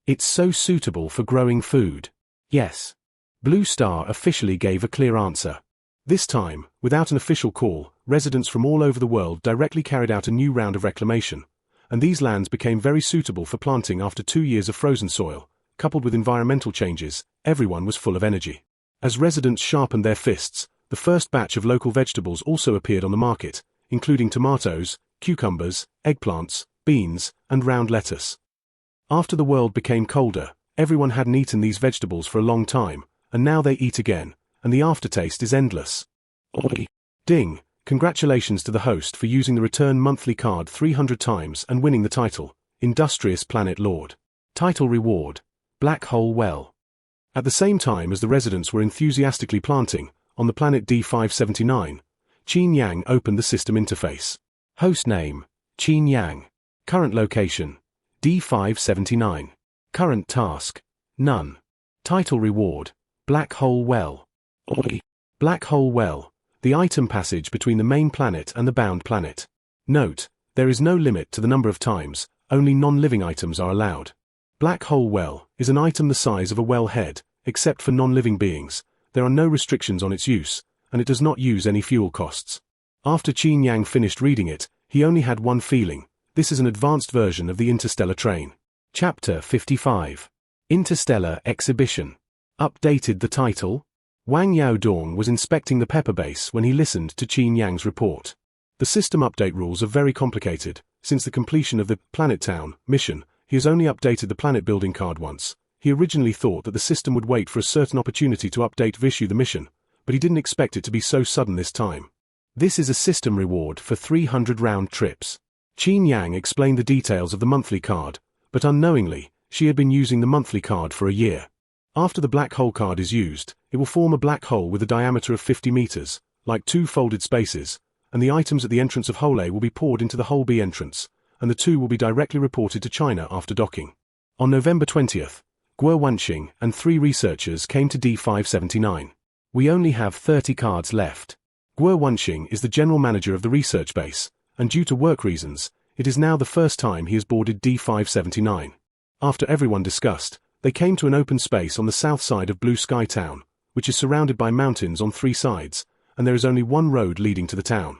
It's so suitable for growing food. Yes. Blue Star officially gave a clear answer. This time, without an official call, residents from all over the world directly carried out a new round of reclamation, and these lands became very suitable for planting after 2 years of frozen soil. Coupled with environmental changes, everyone was full of energy. As residents sharpened their fists, the first batch of local vegetables also appeared on the market, including tomatoes, cucumbers, eggplants, beans, and round lettuce. After the world became colder, everyone hadn't eaten these vegetables for a long time, and now they eat again, and the aftertaste is endless. Ding! Congratulations to the host for using the return monthly card 300 times and winning the title, Industrious Planet Lord. Title reward, Black Hole Well. At the same time as the residents were enthusiastically planting, on the planet D579, Qin Yang opened the system interface. Host name, Qin Yang. Current location, D579. Current task, none. Title reward, Black Hole Well. Black Hole Well, the item passage between the main planet and the bound planet. Note, there is no limit to the number of times, only non-living items are allowed. Black Hole Well is an item the size of a well head, except for non-living beings. There are no restrictions on its use, and it does not use any fuel costs. After Qin Yang finished reading it, he only had one feeling: this is an advanced version of the interstellar train. Chapter 55. Interstellar Exhibition. Updated the title? Wang Yaodong was inspecting the pepper base when he listened to Qin Yang's report. The system update rules are very complicated. Since the completion of the Planet Town mission, he has only updated the planet building card once. He originally thought that the system would wait for a certain opportunity to update Vishu the mission, but he didn't expect it to be so sudden this time. This is a system reward for 300 round trips. Qin Yang explained the details of the monthly card, but unknowingly, she had been using the monthly card for a year. After the black hole card is used, it will form a black hole with a diameter of 50 meters, like 2 folded spaces, and the items at the entrance of Hole A will be poured into the Hole B entrance, and the two will be directly reported to China after docking. On November 20th, Guo Wanxing and 3 researchers came to D579. We only have 30 cards left. Guo Wanxing is the general manager of the research base, and due to work reasons, it is now the first time he has boarded D579. After everyone discussed, they came to an open space on the south side of Blue Sky Town, which is surrounded by mountains on 3 sides, and there is only one road leading to the town.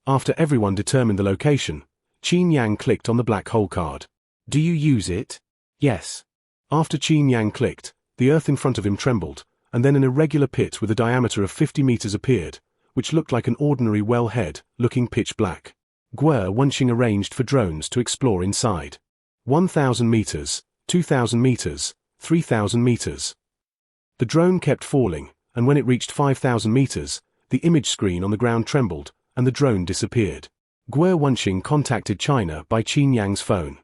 After everyone determined the location, Qin Yang clicked on the black hole card. Do you use it? Yes. After Qin Yang clicked, the earth in front of him trembled, and then an irregular pit with a diameter of 50 meters appeared, which looked like an ordinary well head, looking pitch black. Guo Wanxing arranged for drones to explore inside. 1,000 meters, 2,000 meters, 3,000 meters. The drone kept falling, and when it reached 5,000 meters, the image screen on the ground trembled, and the drone disappeared. Guo Wanxing contacted China by Qin Yang's phone.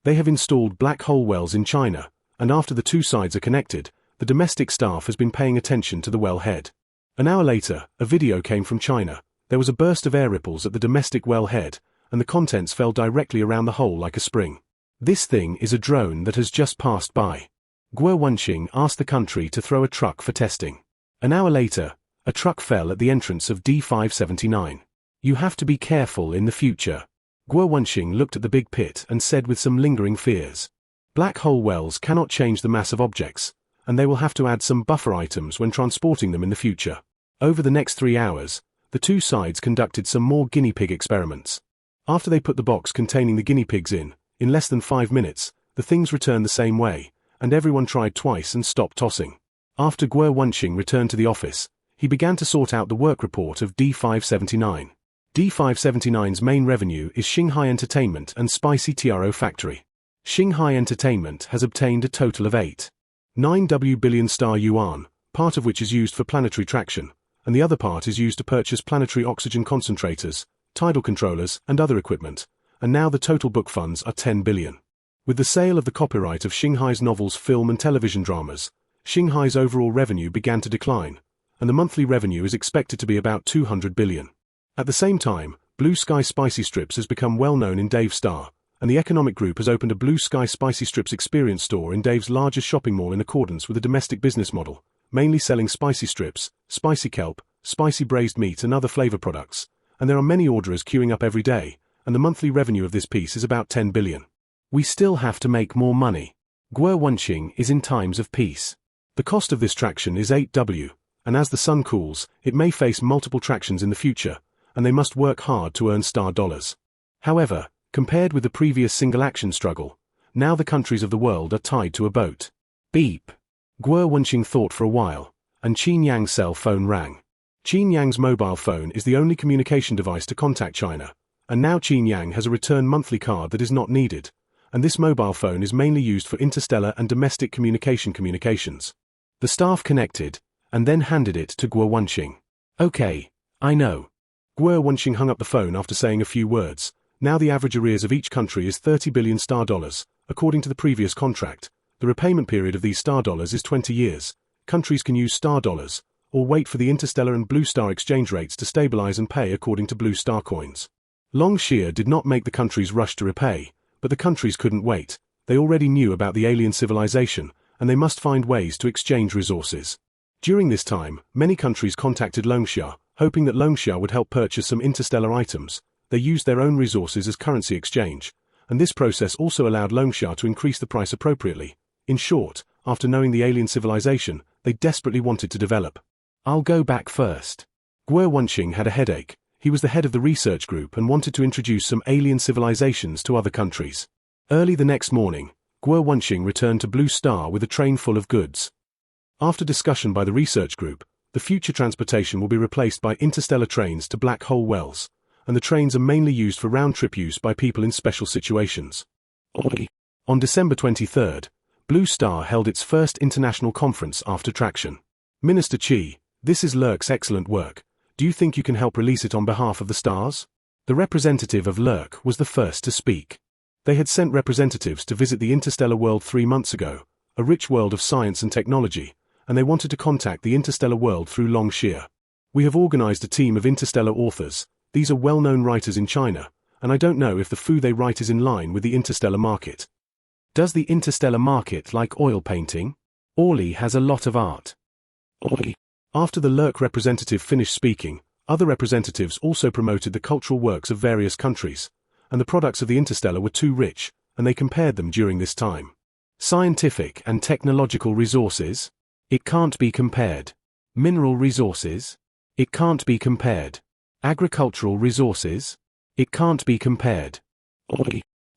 They have installed black hole wells in China, and after the 2 sides are connected, the domestic staff has been paying attention to the well head. An hour later, a video came from China. There was a burst of air ripples at the domestic well head, and the contents fell directly around the hole like a spring. This thing is a drone that has just passed by. Guo Wanxing asked the country to throw a truck for testing. An hour later, a truck fell at the entrance of D579. You have to be careful in the future. Guo Wanxing looked at the big pit and said with some lingering fears. Black hole wells cannot change the mass of objects, and they will have to add some buffer items when transporting them in the future. Over the next 3 hours, the 2 sides conducted some more guinea pig experiments. After they put the box containing the guinea pigs in less than 5 minutes, the things returned the same way, and everyone tried twice and stopped tossing. After Guo Wanxing returned to the office, he began to sort out the work report of D579. D579's main revenue is Shanghai Entertainment and Spicy TRO Factory. Shanghai Entertainment has obtained a total of 8.9 billion star yuan, part of which is used for planetary traction, and the other part is used to purchase planetary oxygen concentrators, tidal controllers, and other equipment, and now the total book funds are 10 billion. With the sale of the copyright of Shanghai's novels, film and television dramas, Shanghai's overall revenue began to decline, and the monthly revenue is expected to be about 200 billion. At the same time, Blue Sky Spicy Strips has become well known in Dave's Star, and the economic group has opened a Blue Sky Spicy Strips experience store in Dave's largest shopping mall in accordance with a domestic business model, mainly selling spicy strips, spicy kelp, spicy braised meat and other flavor products, and there are many orderers queuing up every day, and the monthly revenue of this piece is about 10 billion. We still have to make more money. Guo Wenxing is in times of peace. The cost of this traction is 8W, and as the sun cools, it may face multiple tractions in the future, and they must work hard to earn star dollars. However, compared with the previous single-action struggle, now the countries of the world are tied to a boat. Beep. Guo Wenxing thought for a while, and Qin Yang's cell phone rang. Qin Yang's mobile phone is the only communication device to contact China, and now Qin Yang has a return monthly card that is not needed, and this mobile phone is mainly used for interstellar and domestic communications. The staff connected, and then handed it to Guo Wenxing. Okay, I know. Guo Wenxing hung up the phone after saying a few words. Now the average arrears of each country is 30 billion star dollars, according to the previous contract. The repayment period of these star dollars is 20 years. Countries can use star dollars, or wait for the interstellar and blue star exchange rates to stabilize and pay according to blue star coins. Long Xia did not make the countries rush to repay, but the countries couldn't wait. They already knew about the alien civilization, and they must find ways to exchange resources. During this time, many countries contacted Longxia, hoping that Longxia would help purchase some interstellar items. They used their own resources as currency exchange, and this process also allowed Longxia to increase the price appropriately. In short, after knowing the alien civilization, they desperately wanted to develop. I'll go back first. Guo Wenxing had a headache. He was the head of the research group and wanted to introduce some alien civilizations to other countries. Early the next morning, Guo Wenxing returned to Blue Star with a train full of goods. After discussion by the research group, the future transportation will be replaced by interstellar trains to black hole wells, and the trains are mainly used for round-trip use by people in special situations. On December 23rd, Blue Star held its first international conference after traction. Minister Qi, this is Lurk's excellent work. Do you think you can help release it on behalf of the stars? The representative of Lurk was the first to speak. They had sent representatives to visit the interstellar world 3 months ago, a rich world of science and technology, and they wanted to contact the interstellar world through Long Xia. We have organized a team of interstellar authors. These are well-known writers in China, and I don't know if the fu they write is in line with the interstellar market. Does the interstellar market like oil painting? Orly has a lot of art. After the Lurk representative finished speaking, other representatives also promoted the cultural works of various countries, and the products of the interstellar were too rich, and they compared them during this time. Scientific and technological resources? It can't be compared. Mineral resources? It can't be compared. Agricultural resources? It can't be compared.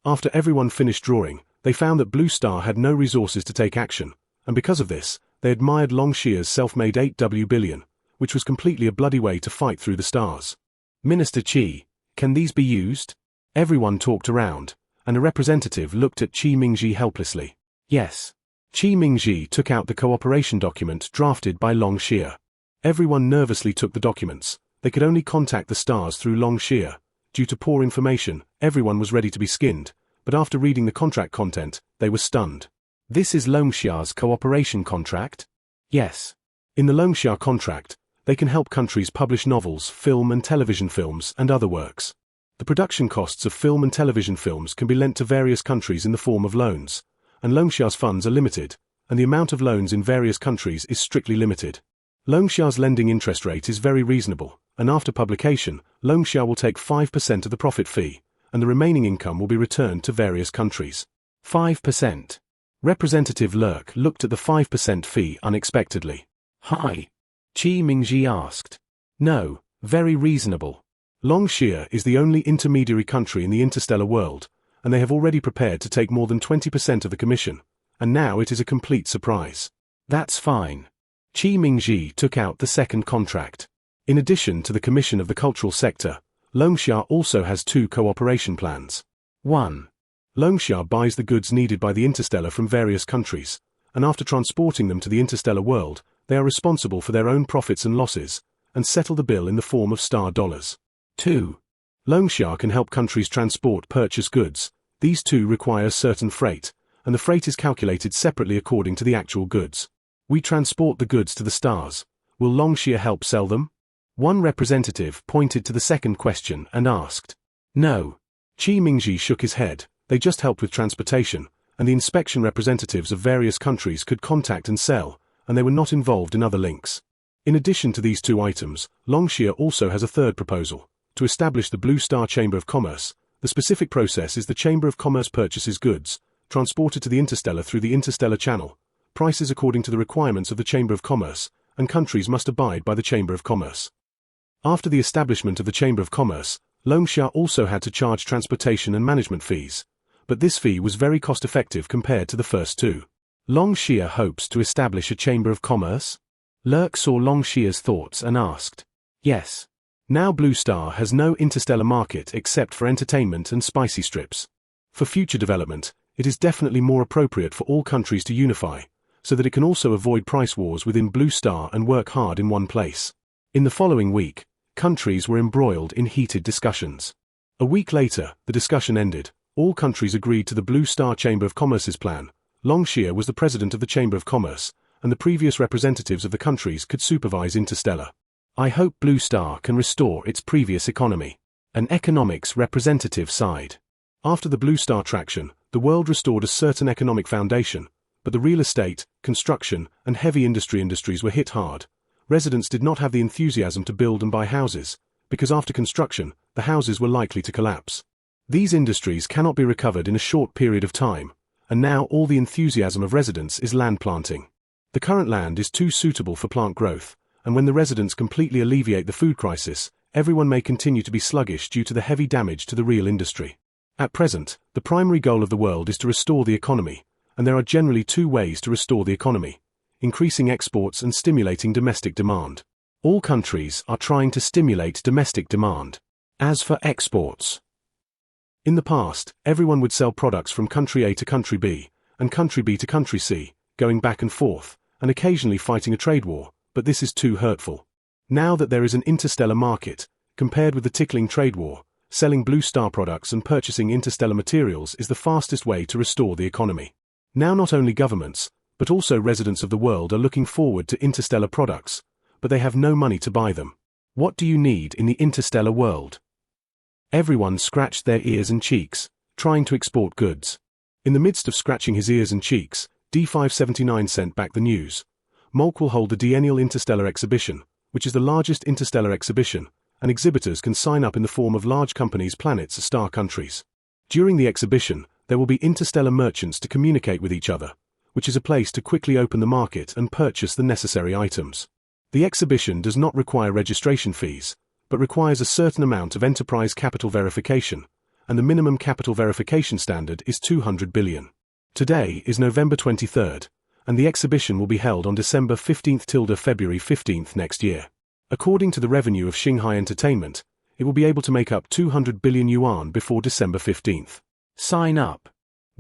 After everyone finished drawing, they found that Blue Star had no resources to take action, and because of this, they admired Long Xia's self-made 8W billion, which was completely a bloody way to fight through the stars. Minister Qi, can these be used? Everyone talked around, and a representative looked at Qi Mingji helplessly. Yes. Qi Mingji took out the cooperation document drafted by Long Xia. Everyone nervously took the documents. They could only contact the stars through Long Xia. Due to poor information, everyone was ready to be skinned, but after reading the contract content, they were stunned. This is Long Xia's cooperation contract? Yes. In the Long Xia contract, they can help countries publish novels, film and television films, and other works. The production costs of film and television films can be lent to various countries in the form of loans, and Long Xia's funds are limited, and the amount of loans in various countries is strictly limited. Long Xia's lending interest rate is very reasonable, and after publication, Long Xia will take 5% of the profit fee, and the remaining income will be returned to various countries. 5%. Representative Lurk looked at the 5% fee unexpectedly. Hi. Qi Mingji asked. No, very reasonable. Long Xia is the only intermediary country in the interstellar world, and they have already prepared to take more than 20% of the commission, and now it is a complete surprise. That's fine. Qi Mingji took out the second contract. In addition to the commission of the cultural sector, Long Xia also has 2 cooperation plans. 1. Long Xia buys the goods needed by the interstellar from various countries, and after transporting them to the interstellar world, they are responsible for their own profits and losses, and settle the bill in the form of star dollars. 2. Long Xia can help countries transport purchase goods. These 2 require certain freight, and the freight is calculated separately according to the actual goods. We transport the goods to the stars. Will Long Xia help sell them? One representative pointed to the second question and asked. No. Qi Mingji shook his head. They just helped with transportation, and the inspection representatives of various countries could contact and sell, and they were not involved in other links. In addition to these two items, Longxia also has a third proposal, to establish the Blue Star Chamber of Commerce. The specific process is the Chamber of Commerce purchases goods, transported to the Interstellar through the Interstellar Channel, prices according to the requirements of the Chamber of Commerce, and countries must abide by the Chamber of Commerce. After the establishment of the Chamber of Commerce, Longxia also had to charge transportation and management fees, but this fee was very cost-effective compared to the first two. Longxia hopes to establish a Chamber of Commerce? Lurk saw Longxia's thoughts and asked. Yes. Now Blue Star has no interstellar market except for entertainment and spicy strips. For future development, it is definitely more appropriate for all countries to unify, so that it can also avoid price wars within Blue Star and work hard in one place. In the following week, countries were embroiled in heated discussions. A week later, the discussion ended. All countries agreed to the Blue Star Chamber of Commerce's plan. Longxia was the president of the Chamber of Commerce, and the previous representatives of the countries could supervise Interstellar. I hope Blue Star can restore its previous economy. An economics representative sighed. After the Blue Star traction, the world restored a certain economic foundation, but the real estate, construction, and heavy industries were hit hard. Residents did not have the enthusiasm to build and buy houses, because after construction, the houses were likely to collapse. These industries cannot be recovered in a short period of time, and now all the enthusiasm of residents is land planting. The current land is too suitable for plant growth, and when the residents completely alleviate the food crisis, everyone may continue to be sluggish due to the heavy damage to the real industry. At present, the primary goal of the world is to restore the economy, and there are generally two ways to restore the economy: increasing exports and stimulating domestic demand. All countries are trying to stimulate domestic demand. As for exports, in the past, everyone would sell products from country A to country B, and country B to country C, going back and forth, and occasionally fighting a trade war, but this is too hurtful. Now that there is an interstellar market, compared with the tickling trade war, selling Blue Star products and purchasing interstellar materials is the fastest way to restore the economy. Now not only governments, but also residents of the world are looking forward to interstellar products, but they have no money to buy them. What do you need in the interstellar world? Everyone scratched their ears and cheeks, trying to export goods. In the midst of scratching his ears and cheeks, D579 sent back the news. Molk will hold the Deennial Interstellar Exhibition, which is the largest interstellar exhibition, and exhibitors can sign up in the form of large companies, planets, star countries. During the exhibition, there will be interstellar merchants to communicate with each other, which is a place to quickly open the market and purchase the necessary items. The exhibition does not require registration fees, but requires a certain amount of enterprise capital verification, and the minimum capital verification standard is 200 billion. Today is November 23rd, and the exhibition will be held on December 15th till February 15th next year. According to the revenue of Shanghai Entertainment, it will be able to make up 200 billion yuan before December 15th. Sign up.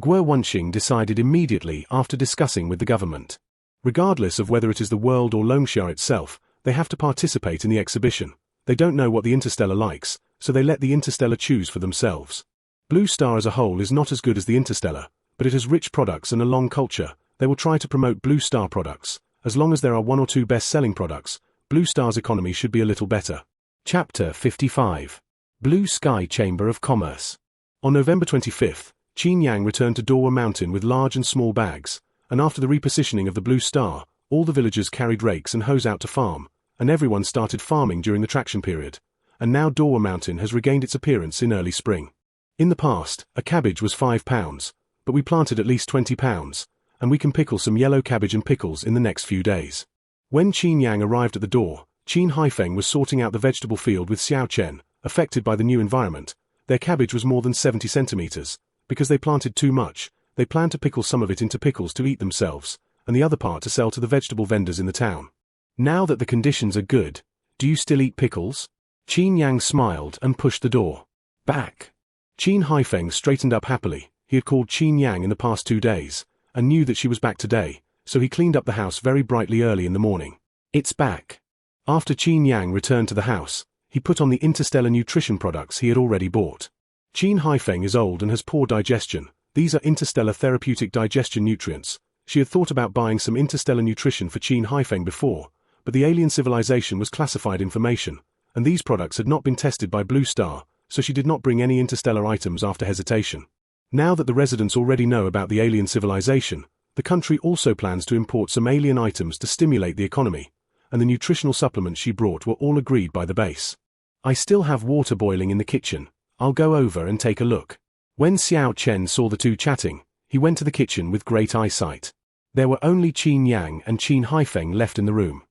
Guo Wenxing decided immediately after discussing with the government. Regardless of whether it is the world or Longxia itself, they have to participate in the exhibition. They don't know what the Interstellar likes, so they let the Interstellar choose for themselves. Blue Star as a whole is not as good as the Interstellar, but it has rich products and a long culture. They will try to promote Blue Star products. As long as there are one or two best-selling products, Blue Star's economy should be a little better. Chapter 55. Blue Sky Chamber of Commerce. On November 25th, Qin Yang returned to Dawa Mountain with large and small bags, and after the repositioning of the Blue Star, all the villagers carried rakes and hoes out to farm, and everyone started farming during the traction period, and now Dawa Mountain has regained its appearance in early spring. In the past, a cabbage was £5, but we planted at least £20, and we can pickle some yellow cabbage and pickles in the next few days. When Qin Yang arrived at the door, Qin Haifeng was sorting out the vegetable field with Xiao Chen. Affected by the new environment, their cabbage was more than 70 centimeters. Because they planted too much, they planned to pickle some of it into pickles to eat themselves, and the other part to sell to the vegetable vendors in the town. Now that the conditions are good, do you still eat pickles? Qin Yang smiled and pushed the door back. Qin Haifeng straightened up happily. He had called Qin Yang in the past 2 days, and knew that she was back today, so he cleaned up the house very brightly early in the morning. It's back. After Qin Yang returned to the house, he put on the interstellar nutrition products he had already bought. Qin Haifeng is old and has poor digestion. These are interstellar therapeutic digestion nutrients. She had thought about buying some interstellar nutrition for Qin Haifeng before, but the alien civilization was classified information, and these products had not been tested by Blue Star, so she did not bring any interstellar items after hesitation. Now that the residents already know about the alien civilization, the country also plans to import some alien items to stimulate the economy, and the nutritional supplements she brought were all agreed by the base. I still have water boiling in the kitchen. I'll go over and take a look. When Xiao Chen saw the two chatting, he went to the kitchen with great eyesight. There were only Qin Yang and Qin Haifeng left in the room.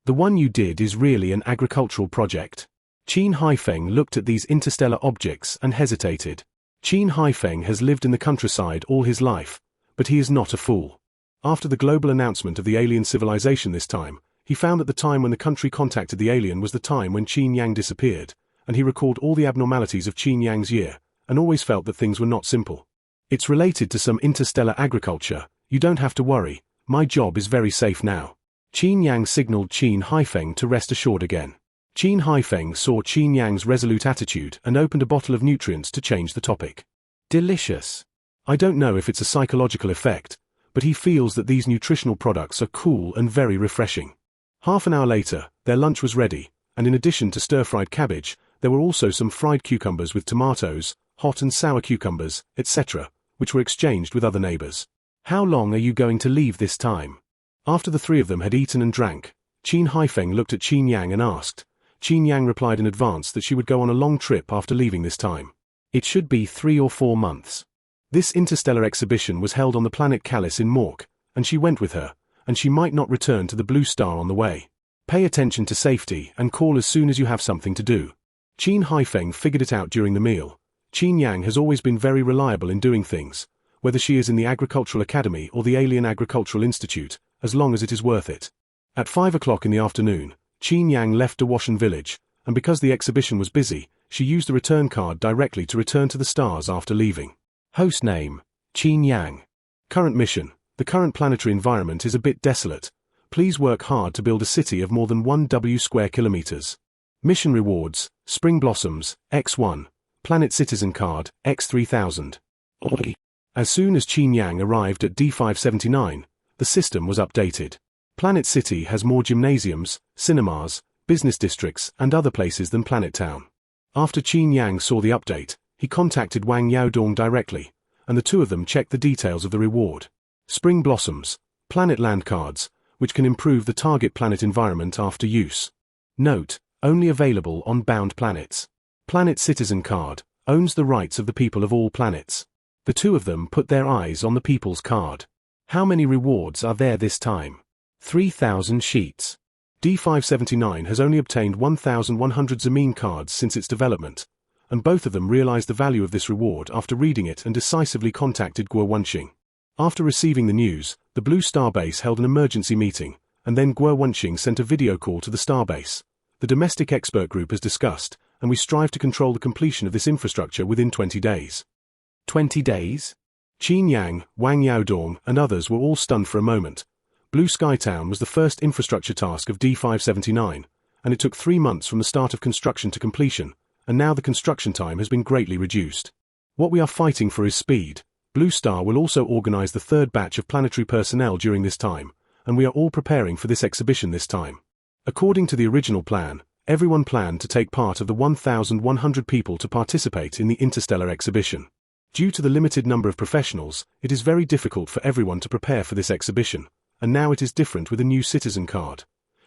The one you did is really an agricultural project. Qin Haifeng looked at these interstellar objects and hesitated. Qin Haifeng has lived in the countryside all his life, but he is not a fool. After the global announcement of the alien civilization this time, he found that the time when the country contacted the alien was the time when Qin Yang disappeared, and he recalled all the abnormalities of Qin Yang's year, and always felt that things were not simple. It's related to some interstellar agriculture. You don't have to worry, my job is very safe now. Qin Yang signaled Qin Haifeng to rest assured again. Qin Haifeng saw Qin Yang's resolute attitude and opened a bottle of nutrients to change the topic. Delicious. I don't know if it's a psychological effect, but he feels that these nutritional products are cool and very refreshing. Half an hour later, their lunch was ready, and in addition to stir-fried cabbage, there were also some fried cucumbers with tomatoes, hot and sour cucumbers, etc., which were exchanged with other neighbors. How long are you going to leave this time? After the three of them had eaten and drank, Qin Haifeng looked at Qin Yang and asked. Qin Yang replied in advance that she would go on a long trip after leaving this time. It should be 3 or 4 months. This interstellar exhibition was held on the planet Callis in Mork, and she went with her, and she might not return to the Blue Star on the way. Pay attention to safety and call as soon as you have something to do. Qin Haifeng figured it out during the meal. Qin Yang has always been very reliable in doing things, whether she is in the Agricultural Academy or the Alien Agricultural Institute, as long as it is worth it. At 5 o'clock in the afternoon, Qin Yang left Dawashan village, and because the exhibition was busy, she used the return card directly to return to the stars after leaving. Host name, Qin Yang. Current mission, the current planetary environment is a bit desolate. Please work hard to build a city of more than 1 square kilometers. Mission rewards, Spring Blossoms, X1, Planet Citizen Card, X3000. As soon as Qin Yang arrived at D579, the system was updated. Planet City has more gymnasiums, cinemas, business districts, and other places than Planet Town. After Qin Yang saw the update, he contacted Wang Yaodong directly, and the two of them checked the details of the reward. Spring Blossoms, Planet Land Cards, which can improve the target planet environment after use. Note, only available on bound planets. Planet Citizen Card, owns the rights of the people of all planets. The two of them put their eyes on the people's card. How many rewards are there this time? 3,000 sheets. D579 has only obtained 1,100 Zameen cards since its development, and both of them realized the value of this reward after reading it and decisively contacted Guo Wenxing. After receiving the news, the Blue Star Base held an emergency meeting, and then Guo Wenxing sent a video call to the Starbase. The domestic expert group has discussed, and we strive to control the completion of this infrastructure within 20 days. 20 days? Qin Yang, Wang Yaodong, and others were all stunned for a moment. Blue Sky Town was the first infrastructure task of D579, and it took 3 months from the start of construction to completion, and now the construction time has been greatly reduced. What we are fighting for is speed. Blue Star will also organize the third batch of planetary personnel during this time, and we are all preparing for this exhibition this time. According to the original plan, everyone planned to take part of the 1,100 people to participate in the interstellar exhibition. Due to the limited number of professionals, it is very difficult for everyone to prepare for this exhibition, and now it is different with a new citizen card.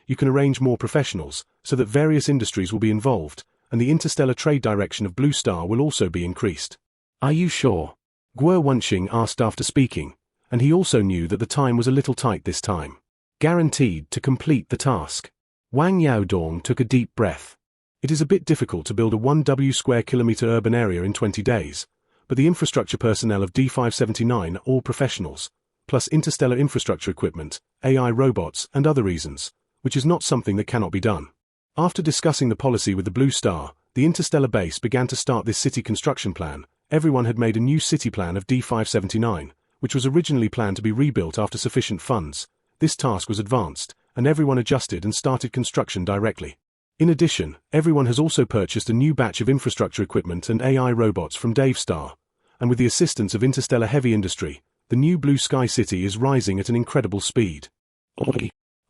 You can arrange more professionals, so that various industries will be involved, and the interstellar trade direction of Blue Star will also be increased. Are you sure? Guo Wenxing asked after speaking, and he also knew that the time was a little tight this time. Guaranteed to complete the task. Wang Yaodong took a deep breath. It is a bit difficult to build a 1 square kilometer urban area in 20 days, but the infrastructure personnel of D579 are all professionals, plus interstellar infrastructure equipment, AI robots, and other reasons, which is not something that cannot be done. After discussing the policy with the Blue Star, the interstellar base began to start this city construction plan. Everyone had made a new city plan of D579, which was originally planned to be rebuilt after sufficient funds. This task was advanced, and everyone adjusted and started construction directly. In addition, everyone has also purchased a new batch of infrastructure equipment and AI robots from Dave Star, and with the assistance of interstellar heavy industry, the new Blue Sky City is rising at an incredible speed.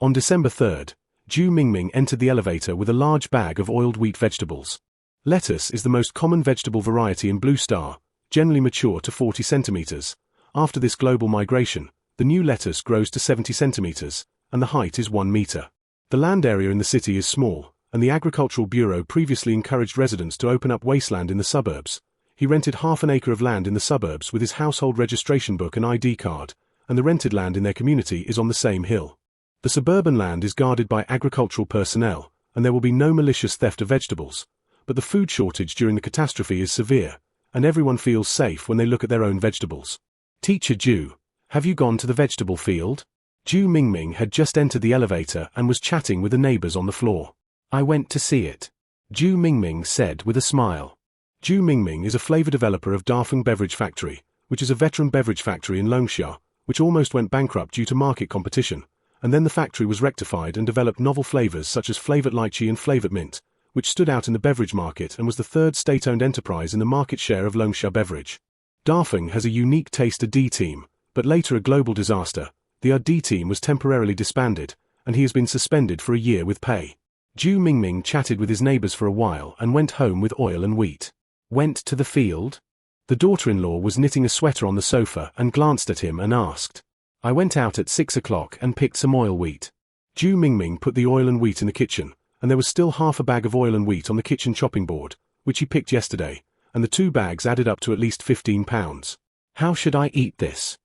On December 3rd, Zhu Mingming entered the elevator with a large bag of oiled wheat vegetables. Lettuce is the most common vegetable variety in Blue Star, generally mature to 40 centimeters. After this global migration, the new lettuce grows to 70 centimeters, and the height is 1 meter. The land area in the city is small, and the Agricultural Bureau previously encouraged residents to open up wasteland in the suburbs. He rented half an acre of land in the suburbs with his household registration book and ID card, and the rented land in their community is on the same hill. The suburban land is guarded by agricultural personnel, and there will be no malicious theft of vegetables, but the food shortage during the catastrophe is severe, and everyone feels safe when they look at their own vegetables. Teacher Zhu, have you gone to the vegetable field? Zhu Mingming had just entered the elevator and was chatting with the neighbors on the floor. I went to see it, Zhu Mingming said with a smile. Zhu Mingming is a flavor developer of Dafeng Beverage Factory, which is a veteran beverage factory in Longsha, which almost went bankrupt due to market competition, and then the factory was rectified and developed novel flavors such as flavored lychee and flavored mint, which stood out in the beverage market and was the third state-owned enterprise in the market share of Longsha beverage. Dafeng has a unique taste RD team, but later a global disaster, the RD team was temporarily disbanded, and he has been suspended for a year with pay. Zhu Mingming chatted with his neighbors for a while and went home with oil and wheat. Went to the field? The daughter-in-law was knitting a sweater on the sofa and glanced at him and asked. I went out at 6 o'clock and picked some oil wheat. Zhu Mingming put the oil and wheat in the kitchen, and there was still half a bag of oil and wheat on the kitchen chopping board, which he picked yesterday, and the 2 bags added up to at least 15 pounds. How should I eat this?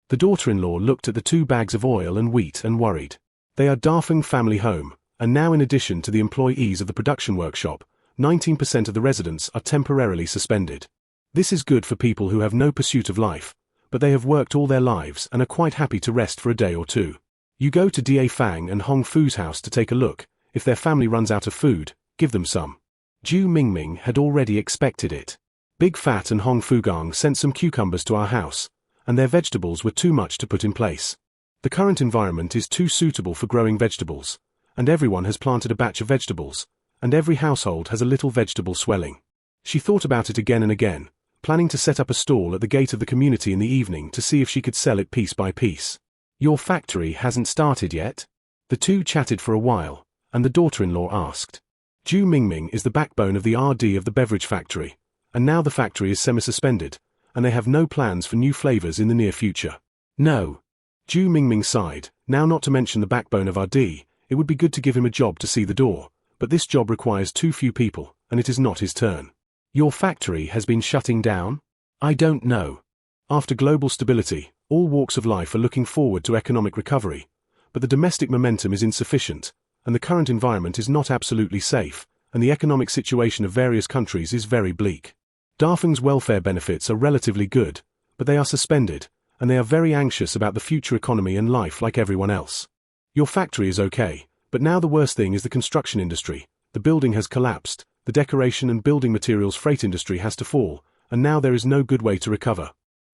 The daughter-in-law looked at the 2 bags of oil and wheat and worried. They are Dafeng family home, and now in addition to the employees of the production workshop, 19% of the residents are temporarily suspended. This is good for people who have no pursuit of life, but they have worked all their lives and are quite happy to rest for a day or two. You go to Da Fang and Hong Fu's house to take a look. If their family runs out of food, give them some. Zhu Mingming had already expected it. Big Fat and Hong Fugang sent some cucumbers to our house, and their vegetables were too much to put in place. The current environment is too suitable for growing vegetables, and everyone has planted a batch of vegetables, and every household has a little vegetable swelling. She thought about it again and again, planning to set up a stall at the gate of the community in the evening to see if she could sell it piece by piece. Your factory hasn't started yet? The two chatted for a while, and the daughter-in-law asked. Zhu Mingming is the backbone of the RD of the beverage factory, and now the factory is semi-suspended, and they have no plans for new flavors in the near future. No. Zhu Mingming sighed. Now, not to mention the backbone of RD, it would be good to give him a job to see the door, but this job requires too few people, and it is not his turn. Your factory has been shutting down? I don't know. After global stability, all walks of life are looking forward to economic recovery, but the domestic momentum is insufficient, and the current environment is not absolutely safe, and the economic situation of various countries is very bleak. Dafeng's welfare benefits are relatively good, but they are suspended, and they are very anxious about the future economy and life like everyone else. Your factory is okay, but now the worst thing is the construction industry. The building has collapsed, the decoration and building materials freight industry has to fall, and now there is no good way to recover.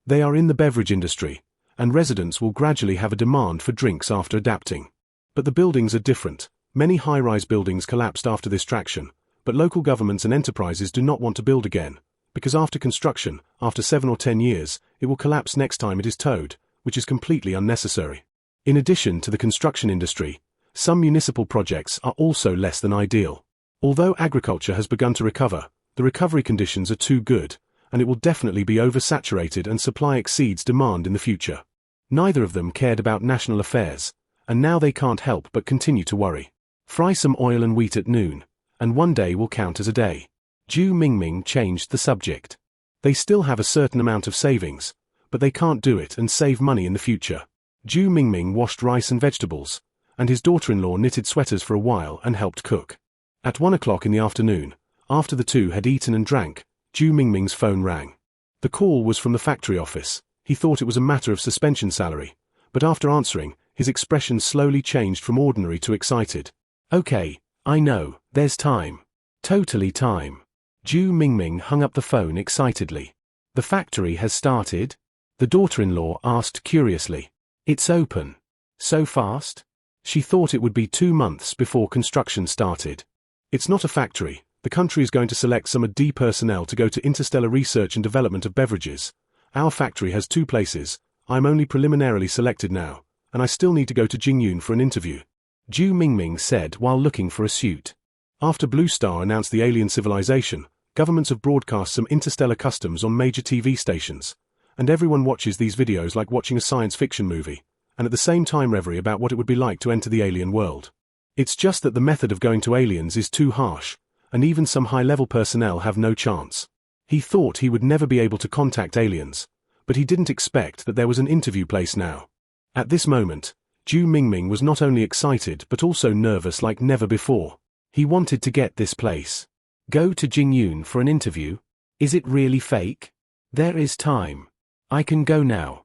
They are in the beverage industry, and residents will gradually have a demand for drinks after adapting. But the buildings are different. Many high-rise buildings collapsed after this traction, but local governments and enterprises do not want to build again, because after construction, after 7 or 10 years, it will collapse next time it is towed, which is completely unnecessary. In addition to the construction industry, some municipal projects are also less than ideal. Although agriculture has begun to recover, the recovery conditions are too good, and it will definitely be oversaturated and supply exceeds demand in the future. Neither of them cared about national affairs, and now they can't help but continue to worry. Fry some oil and wheat at noon, and one day will count as a day. Zhu Mingming changed the subject. They still have a certain amount of savings, but they can't do it and save money in the future. Zhu Mingming washed rice and vegetables, and his daughter-in-law knitted sweaters for a while and helped cook. At 1 o'clock in the afternoon, after the two had eaten and drank, Zhu Mingming's phone rang. The call was from the factory office. He thought it was a matter of suspension salary, but after answering, his expression slowly changed from ordinary to excited. Okay, I know, there's time. Totally time. Zhu Mingming hung up the phone excitedly. The factory has started? The daughter-in-law asked curiously. It's open. So fast? She thought it would be 2 months before construction started. It's not a factory. The country is going to select some RD personnel to go to interstellar research and development of beverages. Our factory has 2 places. I'm only preliminarily selected now, and I still need to go to Jingyun for an interview. Zhu Mingming said while looking for a suit. After Blue Star announced the alien civilization, governments have broadcast some interstellar customs on major TV stations, and everyone watches these videos like watching a science fiction movie, and at the same time reverie about what it would be like to enter the alien world. It's just that the method of going to aliens is too harsh, and even some high-level personnel have no chance. He thought he would never be able to contact aliens, but he didn't expect that there was an interview place now. At this moment, Zhu Mingming was not only excited but also nervous like never before. He wanted to get this place. Go to Jingyun for an interview? Is it really fake? There is time. I can go now.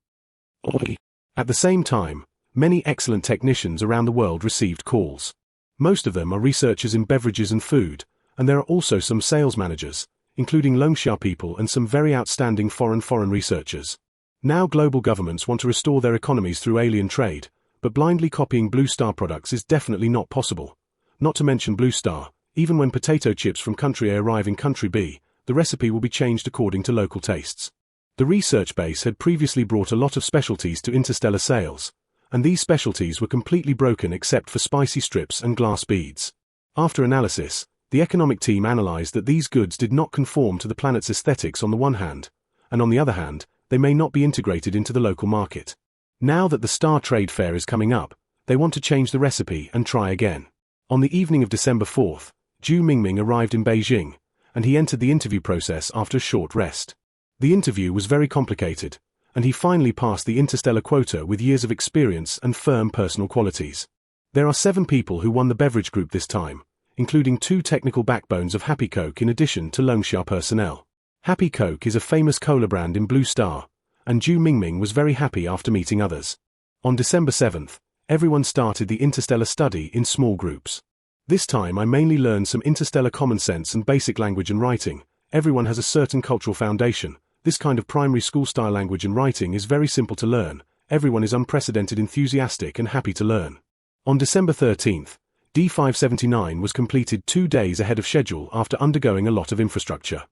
At the same time, many excellent technicians around the world received calls. Most of them are researchers in beverages and food, and there are also some sales managers, including Longxia people and some very outstanding foreign researchers. Now global governments want to restore their economies through alien trade, but blindly copying Blue Star products is definitely not possible. Not to mention Blue Star, even when potato chips from country A arrive in country B, the recipe will be changed according to local tastes. The research base had previously brought a lot of specialties to interstellar sales, and these specialties were completely broken except for spicy strips and glass beads. After analysis, the economic team analyzed that these goods did not conform to the planet's aesthetics on the one hand, and on the other hand, they may not be integrated into the local market. Now that the Star Trade Fair is coming up, they want to change the recipe and try again. On the evening of December 4th, Zhu Mingming arrived in Beijing, and he entered the interview process after a short rest. The interview was very complicated, and he finally passed the interstellar quota with years of experience and firm personal qualities. There are 7 people who won the beverage group this time, including 2 technical backbones of Happy Coke in addition to Longxia personnel. Happy Coke is a famous cola brand in Blue Star, and Zhu Mingming was very happy after meeting others. On December 7th, everyone started the interstellar study in small groups. This time I mainly learned some interstellar common sense and basic language and writing. Everyone has a certain cultural foundation. This kind of primary school-style language and writing is very simple to learn. Everyone is unprecedented, enthusiastic and happy to learn. On December 13th, D579 was completed 2 days ahead of schedule after undergoing a lot of infrastructure.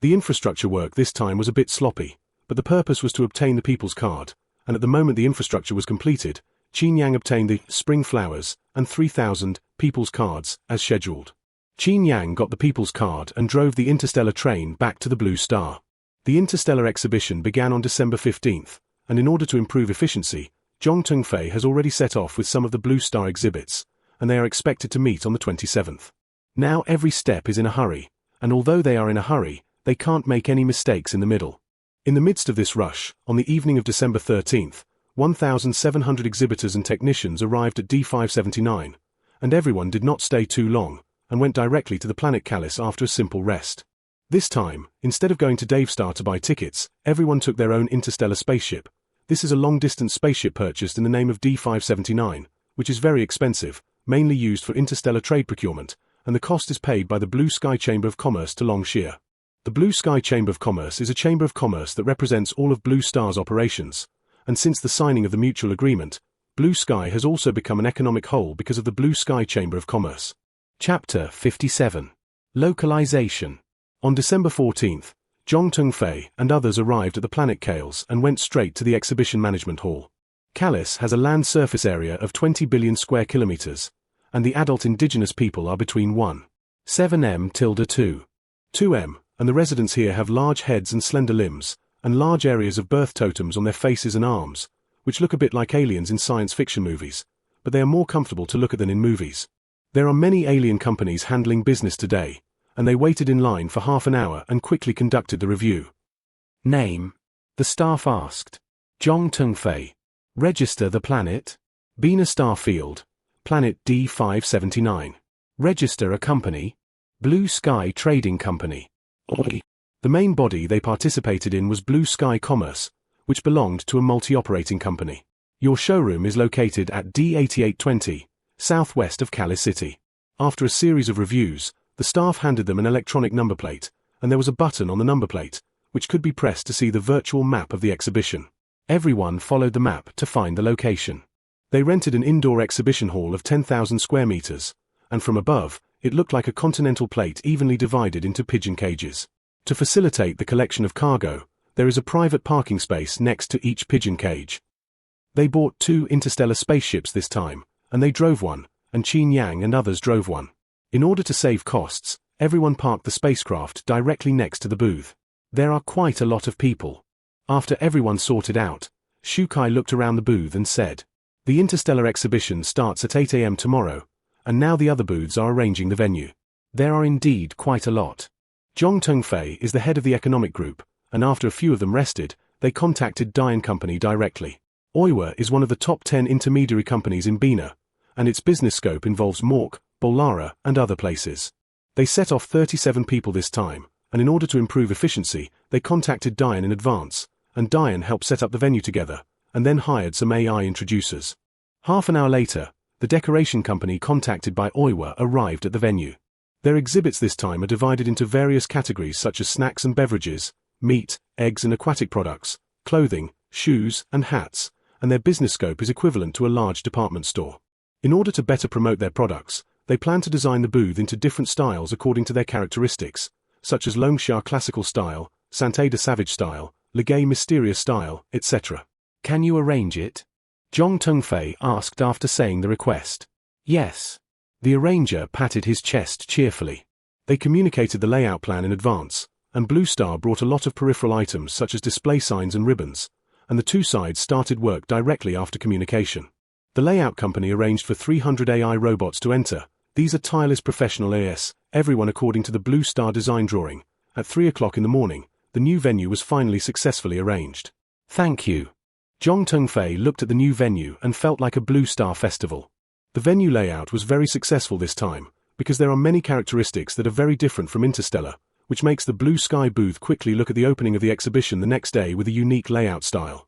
The infrastructure work this time was a bit sloppy, but the purpose was to obtain the People's Card, and at the moment the infrastructure was completed, Qin Yang obtained the Spring Flowers and 3,000 People's Cards as scheduled. Qin Yang got the People's Card and drove the interstellar train back to the Blue Star. The interstellar exhibition began on December 15th, and in order to improve efficiency, Zhong Tengfei has already set off with some of the Blue Star exhibits, and they are expected to meet on the 27th. Now every step is in a hurry, and although they are in a hurry, they can't make any mistakes in the middle. In the midst of this rush, on the evening of December 13th, 1,700 exhibitors and technicians arrived at D579, and everyone did not stay too long, and went directly to the planet Callis after a simple rest. This time, instead of going to Davestar to buy tickets, everyone took their own interstellar spaceship. This is a long-distance spaceship purchased in the name of D579, which is very expensive, mainly used for interstellar trade procurement, and the cost is paid by the Blue Sky Chamber of Commerce to Longxia. The Blue Sky Chamber of Commerce is a chamber of commerce that represents all of Blue Star's operations, and since the signing of the mutual agreement, Blue Sky has also become an economic whole because of the Blue Sky Chamber of Commerce. Chapter 57. Localization. On December 14th, Zhong Tengfei and others arrived at the planet Kales and went straight to the exhibition management hall. Callis has a land surface area of 20 billion square kilometers, and the adult indigenous people are between 1.7 to 2.2 and the residents here have large heads and slender limbs, and large areas of birth totems on their faces and arms, which look a bit like aliens in science fiction movies, but they are more comfortable to look at than in movies. There are many alien companies handling business today, and they waited in line for half an hour and quickly conducted the review. Name? The staff asked. Zhong Tengfei. Register the planet? Bina Star Field. Planet D579. Register a company? Blue Sky Trading Company. The main body they participated in was Blue Sky Commerce, which belonged to a multi-operating company. Your showroom is located at D8820, southwest of Callis City. After a series of reviews, the staff handed them an electronic number plate, and there was a button on the number plate, which could be pressed to see the virtual map of the exhibition. Everyone followed the map to find the location. They rented an indoor exhibition hall of 10,000 square meters, and from above, it looked like a continental plate evenly divided into pigeon cages. To facilitate the collection of cargo, there is a private parking space next to each pigeon cage. They bought 2 interstellar spaceships this time, and they drove one, and Qin Yang and others drove one. In order to save costs, everyone parked the spacecraft directly next to the booth. There are quite a lot of people. After everyone sorted out, Shukai looked around the booth and said, "The Interstellar exhibition starts at 8 a.m. tomorrow, and now the other booths are arranging the venue. There are indeed quite a lot." Zhong Tengfei is the head of the economic group, and after a few of them rested, they contacted Dian Company directly. Oiwa is one of the top 10 intermediary companies in Bina, and its business scope involves Mork, Bolara, and other places. They set off 37 people this time, and in order to improve efficiency, they contacted Dian in advance, and Dian helped set up the venue together, and then hired some AI introducers. Half an hour later, the decoration company contacted by Oiwa arrived at the venue. Their exhibits this time are divided into various categories such as snacks and beverages, meat, eggs and aquatic products, clothing, shoes, and hats, and their business scope is equivalent to a large department store. In order to better promote their products, they plan to design the booth into different styles according to their characteristics, such as Longsha classical style, Santaida savage style, Legay mysterious style, etc. "Can you arrange it?" Zhong Tengfei asked after saying the request. "Yes." The arranger patted his chest cheerfully. They communicated the layout plan in advance, and Blue Star brought a lot of peripheral items such as display signs and ribbons, and the two sides started work directly after communication. The layout company arranged for 300 AI robots to enter. These are tireless professional AS, everyone according to the Blue Star design drawing. At 3 o'clock in the morning, the new venue was finally successfully arranged. "Thank you." Zhong Tengfei looked at the new venue and felt like a Blue Star festival. The venue layout was very successful this time, because there are many characteristics that are very different from Interstellar, which makes the Blue Sky booth quickly look at the opening of the exhibition the next day with a unique layout style.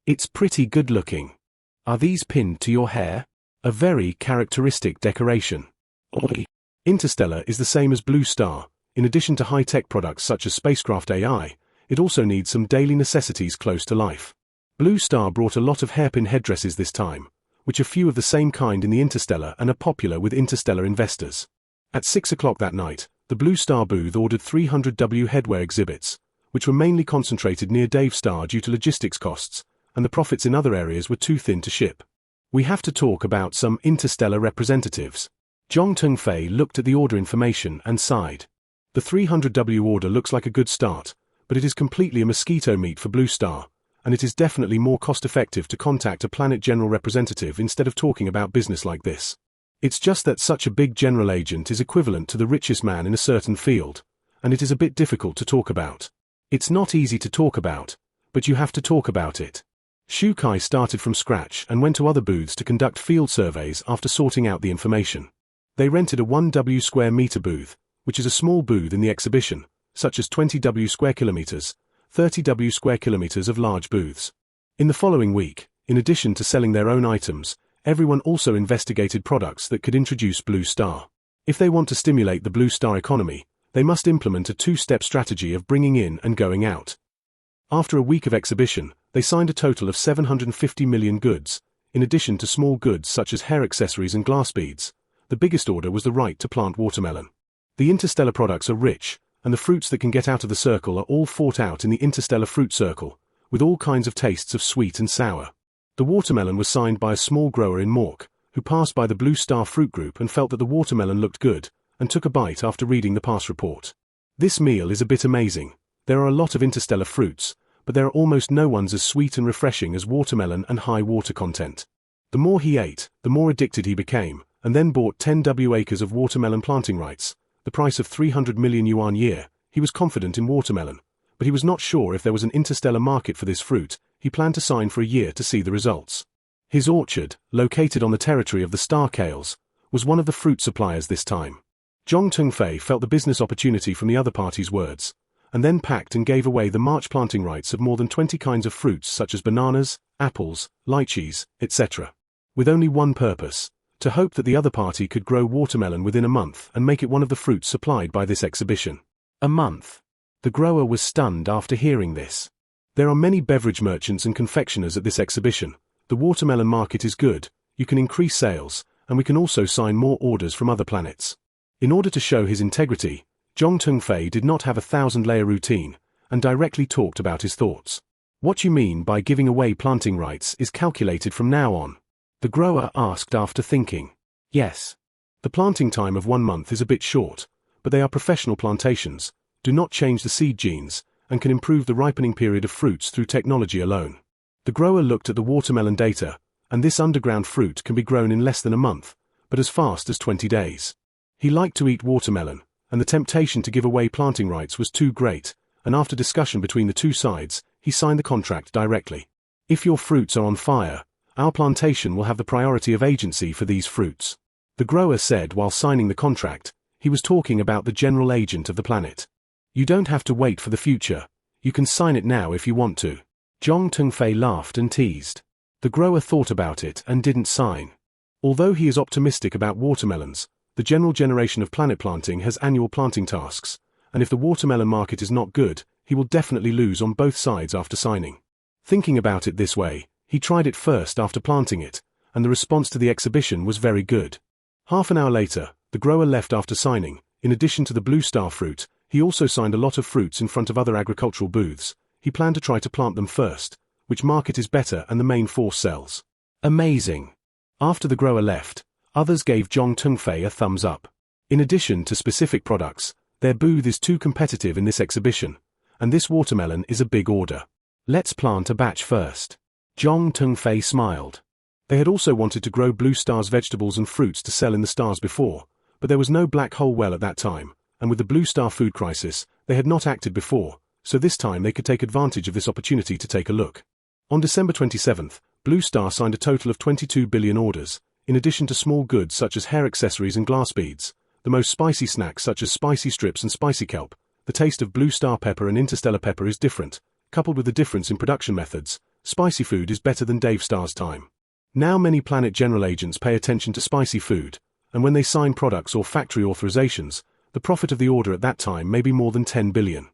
"It's pretty good looking. Are these pinned to your hair?" A very characteristic decoration. Interstellar is the same as Blue Star. In addition to high-tech products such as spacecraft AI, it also needs some daily necessities close to life. Blue Star brought a lot of hairpin headdresses this time, which are few of the same kind in the Interstellar and are popular with Interstellar investors. At 6 o'clock that night, the Blue Star booth ordered 300 W headwear exhibits, which were mainly concentrated near Dave Star due to logistics costs, and the profits in other areas were too thin to ship. "We have to talk about some Interstellar representatives." Zhong Tengfei looked at the order information and sighed. The 300 W order looks like a good start, but it is completely a mosquito meat for Blue Star, and it is definitely more cost-effective to contact a Planet General representative instead of talking about business like this. It's just that such a big general agent is equivalent to the richest man in a certain field, and it is a bit difficult to talk about. It's not easy to talk about, but you have to talk about it. Shukai started from scratch and went to other booths to conduct field surveys after sorting out the information. They rented a 1 W square meter booth, which is a small booth in the exhibition, such as 20 W square kilometers, 30 W square kilometers of large booths. In the following week, in addition to selling their own items, everyone also investigated products that could introduce Blue Star. If they want to stimulate the Blue Star economy, they must implement a two-step strategy of bringing in and going out. After a week of exhibition, they signed a total of 750 million goods, in addition to small goods such as hair accessories and glass beads. The biggest order was the right to plant watermelon. The Interstellar products are rich, and the fruits that can get out of the circle are all fought out in the Interstellar fruit circle, with all kinds of tastes of sweet and sour. The watermelon was signed by a small grower in Mork, who passed by the Blue Star fruit group and felt that the watermelon looked good, and took a bite after reading the pass report. "This meal is a bit amazing. There are a lot of Interstellar fruits, but there are almost no ones as sweet and refreshing as watermelon and high water content." The more he ate, the more addicted he became, and then bought 10 W acres of watermelon planting rights, the price of 300 million yuan year. He was confident in watermelon, but he was not sure if there was an interstellar market for this fruit. He planned to sign for a year to see the results. His orchard, located on the territory of the Star Kales, was one of the fruit suppliers this time. Zhong Tengfei felt the business opportunity from the other party's words, and then packed and gave away the March planting rights of more than 20 kinds of fruits such as bananas, apples, lychees, etc. With only one purpose: to hope that the other party could grow watermelon within a month and make it one of the fruits supplied by this exhibition. A month. The grower was stunned after hearing this. There are many beverage merchants and confectioners at this exhibition. The watermelon market is good, you can increase sales, and we can also sign more orders from other planets. In order to show his integrity, Zhong Tengfei did not have a 1,000-layer routine, and directly talked about his thoughts. "What you mean by giving away planting rights is calculated from now on?" the grower asked after thinking. Yes. The planting time of 1 month is a bit short, but they are professional plantations, do not change the seed genes, and can improve the ripening period of fruits through technology alone. The grower looked at the watermelon data, and this underground fruit can be grown in less than a month, but as fast as 20 days. He liked to eat watermelon, and the temptation to give away planting rights was too great, and after discussion between the two sides, he signed the contract directly. If your fruits are on fire, our plantation will have the priority of agency for these fruits. The grower said while signing the contract, he was talking about the general agent of the planet. You don't have to wait for the future, you can sign it now if you want to. Zhong Tengfei laughed and teased. The grower thought about it and didn't sign. Although he is optimistic about watermelons, the general generation of planet planting has annual planting tasks, and if the watermelon market is not good, he will definitely lose on both sides after signing. Thinking about it this way, he tried it first after planting it, and the response to the exhibition was very good. Half an hour later, the grower left after signing. In addition to the blue star fruit, he also signed a lot of fruits in front of other agricultural booths. He planned to try to plant them first, which market is better and the main force sells. Amazing. After the grower left, others gave Zhong Tengfei a thumbs up. In addition to specific products, their booth is too competitive in this exhibition, and this watermelon is a big order. Let's plant a batch first. Zhong Tengfei smiled. They had also wanted to grow Blue Star's vegetables and fruits to sell in the stars before, but there was no black hole well at that time, and with the Blue Star food crisis, they had not acted before, so this time they could take advantage of this opportunity to take a look. On December 27th, Blue Star signed a total of 22 billion orders, in addition to small goods such as hair accessories and glass beads, the most spicy snacks such as spicy strips and spicy kelp. The taste of Blue Star pepper and interstellar pepper is different, coupled with the difference in production methods. Spicy food is better than Dave Star's time. Now many planet general agents pay attention to spicy food, and when they sign products or factory authorizations, the profit of the order at that time may be more than 10 billion.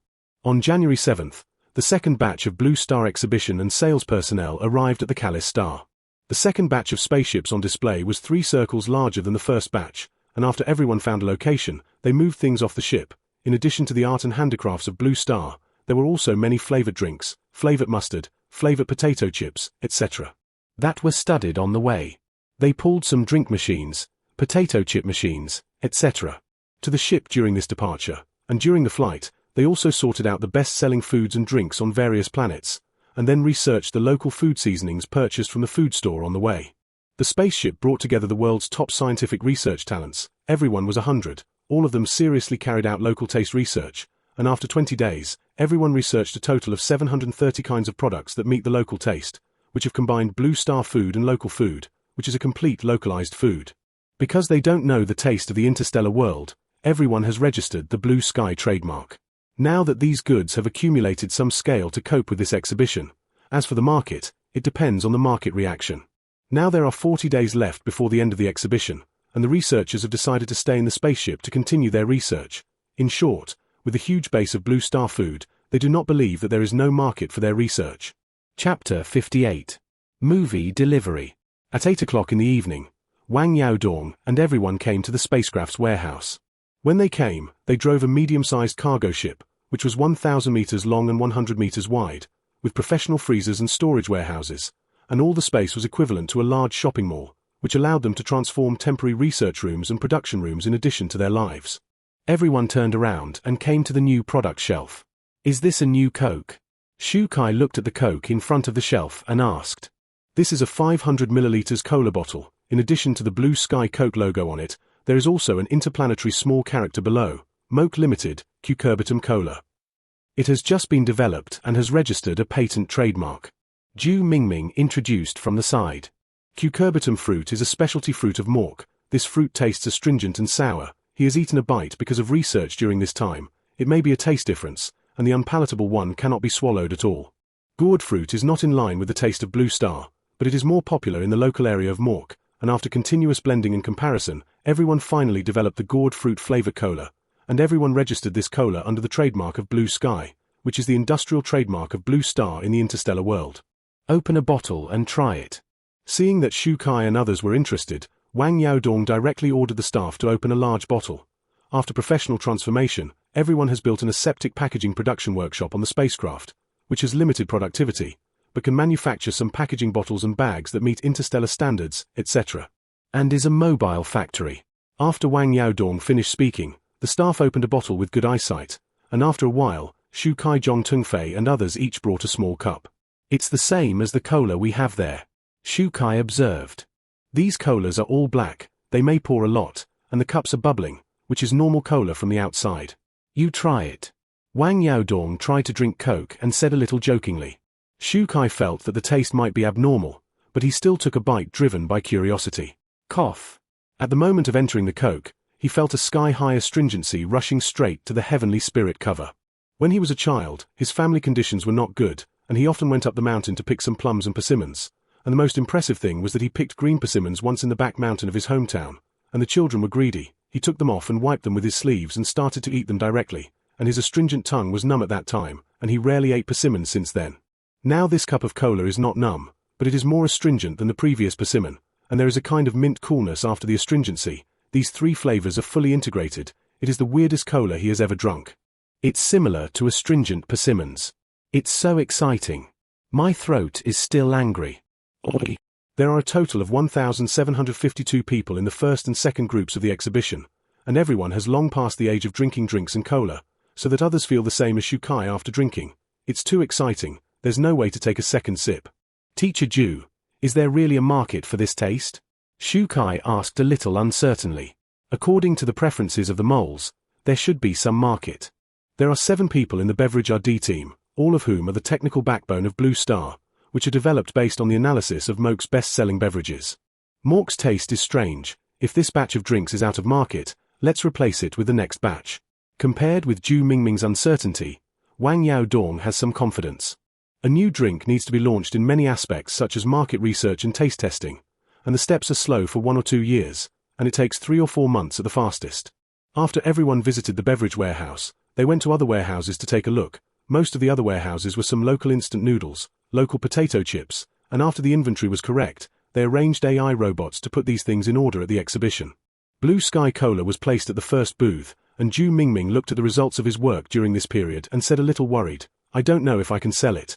On January 7th, the second batch of Blue Star exhibition and sales personnel arrived at the Calais Star. The second batch of spaceships on display was 3 circles larger than the first batch, and after everyone found a location, they moved things off the ship. In addition to the art and handicrafts of Blue Star, there were also many flavored drinks, flavored mustard, flavored potato chips, etc. that were studied on the way. They pulled some drink machines, potato chip machines, etc. to the ship during this departure, and during the flight, they also sorted out the best-selling foods and drinks on various planets, and then researched the local food seasonings purchased from the food store on the way. The spaceship brought together the world's top scientific research talents. Everyone was 100, all of them seriously carried out local taste research, and after 20 days, everyone researched a total of 730 kinds of products that meet the local taste, which have combined Blue Star food and local food, which is a complete localized food. Because they don't know the taste of the interstellar world, everyone has registered the Blue Sky trademark. Now that these goods have accumulated some scale to cope with this exhibition, as for the market, it depends on the market reaction. Now there are 40 days left before the end of the exhibition, and the researchers have decided to stay in the spaceship to continue their research. In short, with the huge base of Blue Star food, they do not believe that there is no market for their research. Chapter 58. Movie Delivery. At 8 o'clock in the evening, Wang Yaodong and everyone came to the spacecraft's warehouse. When they came, they drove a medium-sized cargo ship, which was 1,000 meters long and 100 meters wide, with professional freezers and storage warehouses, and all the space was equivalent to a large shopping mall, which allowed them to transform temporary research rooms and production rooms in addition to their lives. Everyone turned around and came to the new product shelf. Is this a new Coke? Shu Kai looked at the Coke in front of the shelf and asked. This is a 500 milliliters cola bottle. In addition to the Blue Sky Coke logo on it, there is also an interplanetary small character below, Moke Limited, Cucurbitum Cola. It has just been developed and has registered a patent trademark. Zhu Mingming introduced from the side. Cucurbitum fruit is a specialty fruit of Mork. This fruit tastes astringent and sour. He has eaten a bite because of research during this time. It may be a taste difference, and the unpalatable one cannot be swallowed at all. Gourd fruit is not in line with the taste of Blue Star, but it is more popular in the local area of Mork, and after continuous blending and comparison, everyone finally developed the gourd fruit flavor cola, and everyone registered this cola under the trademark of Blue Sky, which is the industrial trademark of Blue Star in the interstellar world. Open a bottle and try it. Seeing that Shu Kai and others were interested, Wang Yaodong directly ordered the staff to open a large bottle. After professional transformation, everyone has built an aseptic packaging production workshop on the spacecraft, which has limited productivity, but can manufacture some packaging bottles and bags that meet interstellar standards, etc. and is a mobile factory. After Wang Yaodong finished speaking, the staff opened a bottle with good eyesight, and after a while, Shu Kai Zhong Tungfei and others each brought a small cup. It's the same as the cola we have there, Shu Kai observed. These colas are all black, they may pour a lot, and the cups are bubbling, which is normal cola from the outside. You try it. Wang Yaodong tried to drink Coke and said a little jokingly. Shu Kai felt that the taste might be abnormal, but he still took a bite driven by curiosity. Cough. At the moment of entering the Coke, he felt a sky-high astringency rushing straight to the heavenly spirit cover. When he was a child, his family conditions were not good, and he often went up the mountain to pick some plums and persimmons, and the most impressive thing was that he picked green persimmons once in the back mountain of his hometown, and the children were greedy. He took them off and wiped them with his sleeves and started to eat them directly, and his astringent tongue was numb at that time, and he rarely ate persimmons since then. Now this cup of cola is not numb, but it is more astringent than the previous persimmon, and there is a kind of mint coolness after the astringency. These three flavors are fully integrated. It is the weirdest cola he has ever drunk. It's similar to astringent persimmons. It's so exciting. My throat is still angry. There are a total of 1,752 people in the first and second groups of the exhibition, and everyone has long passed the age of drinking drinks and cola, so that others feel the same as Shu Kai after drinking. It's too exciting, there's no way to take a second sip. Teacher Ju, is there really a market for this taste? Shu Kai asked a little uncertainly. According to the preferences of the moles, there should be some market. There are 7 people in the beverage RD team, all of whom are the technical backbone of Blue Star, which are developed based on the analysis of Moke's best-selling beverages. Moke's taste is strange. If this batch of drinks is out of market, let's replace it with the next batch. Compared with Zhu Mingming's uncertainty, Wang Yaodong has some confidence. A new drink needs to be launched in many aspects such as market research and taste testing, and the steps are slow for 1 or 2 years, and it takes 3 or 4 months at the fastest. After everyone visited the beverage warehouse, they went to other warehouses to take a look. Most of the other warehouses were some local instant noodles, local potato chips, and after the inventory was correct, they arranged AI robots to put these things in order at the exhibition. Blue Sky Cola was placed at the first booth, and Zhu Mingming looked at the results of his work during this period and said a little worried, I don't know if I can sell it.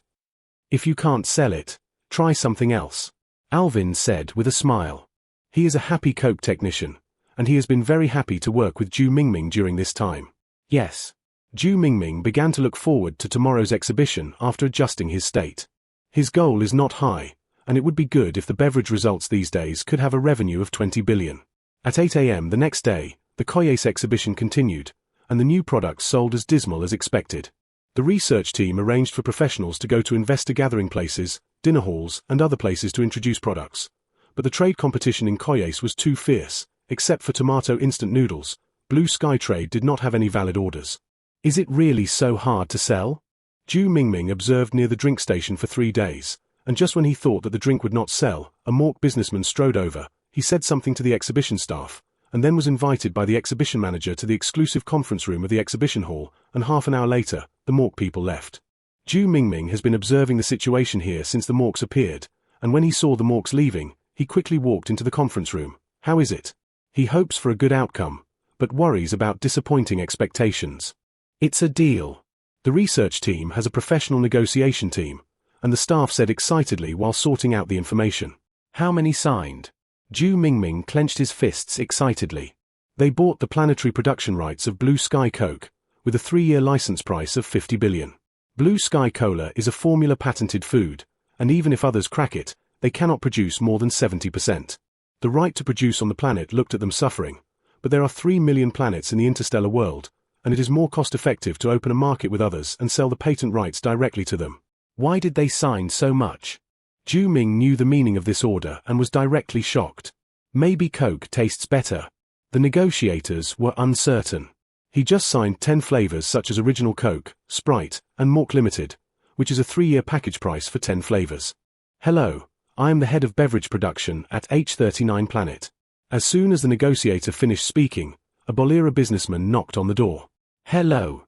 If you can't sell it, try something else, Alvin said with a smile. He is a happy Coke technician, and he has been very happy to work with Zhu Mingming during this time. Yes. Zhu Mingming began to look forward to tomorrow's exhibition after adjusting his state. His goal is not high, and it would be good if the beverage results these days could have a revenue of 20 billion. At 8 a.m. the next day, the Koyes exhibition continued, and the new products sold as dismal as expected. The research team arranged for professionals to go to investor gathering places, dinner halls, and other places to introduce products. But the trade competition in Koyes was too fierce. Except for tomato instant noodles, Blue Sky Trade did not have any valid orders. Is it really so hard to sell? Zhu Mingming observed near the drink station for 3 days, and just when he thought that the drink would not sell, a Mork businessman strode over. He said something to the exhibition staff, and then was invited by the exhibition manager to the exclusive conference room of the exhibition hall, and half an hour later, the Mork people left. Zhu Mingming has been observing the situation here since the Morks appeared, and when he saw the Morks leaving, he quickly walked into the conference room. How is it? He hopes for a good outcome, but worries about disappointing expectations. It's a deal. The research team has a professional negotiation team, and the staff said excitedly while sorting out the information. How many signed? Zhu Mingming clenched his fists excitedly. They bought the planetary production rights of Blue Sky Coke, with a 3-year license price of 50 billion. Blue Sky Cola is a formula patented food, and even if others crack it, they cannot produce more than 70%. The right to produce on the planet looked at them suffering, but there are 3 million planets in the interstellar world, and it is more cost-effective to open a market with others and sell the patent rights directly to them. Why did they sign so much? Zhu Ming knew the meaning of this order and was directly shocked. Maybe Coke tastes better. The negotiators were uncertain. He just signed 10 flavors such as Original Coke, Sprite, and Mork Limited, which is a 3-year package price for 10 flavors. Hello, I am the head of beverage production at H39 Planet. As soon as the negotiator finished speaking, a Bolera businessman knocked on the door. Hello.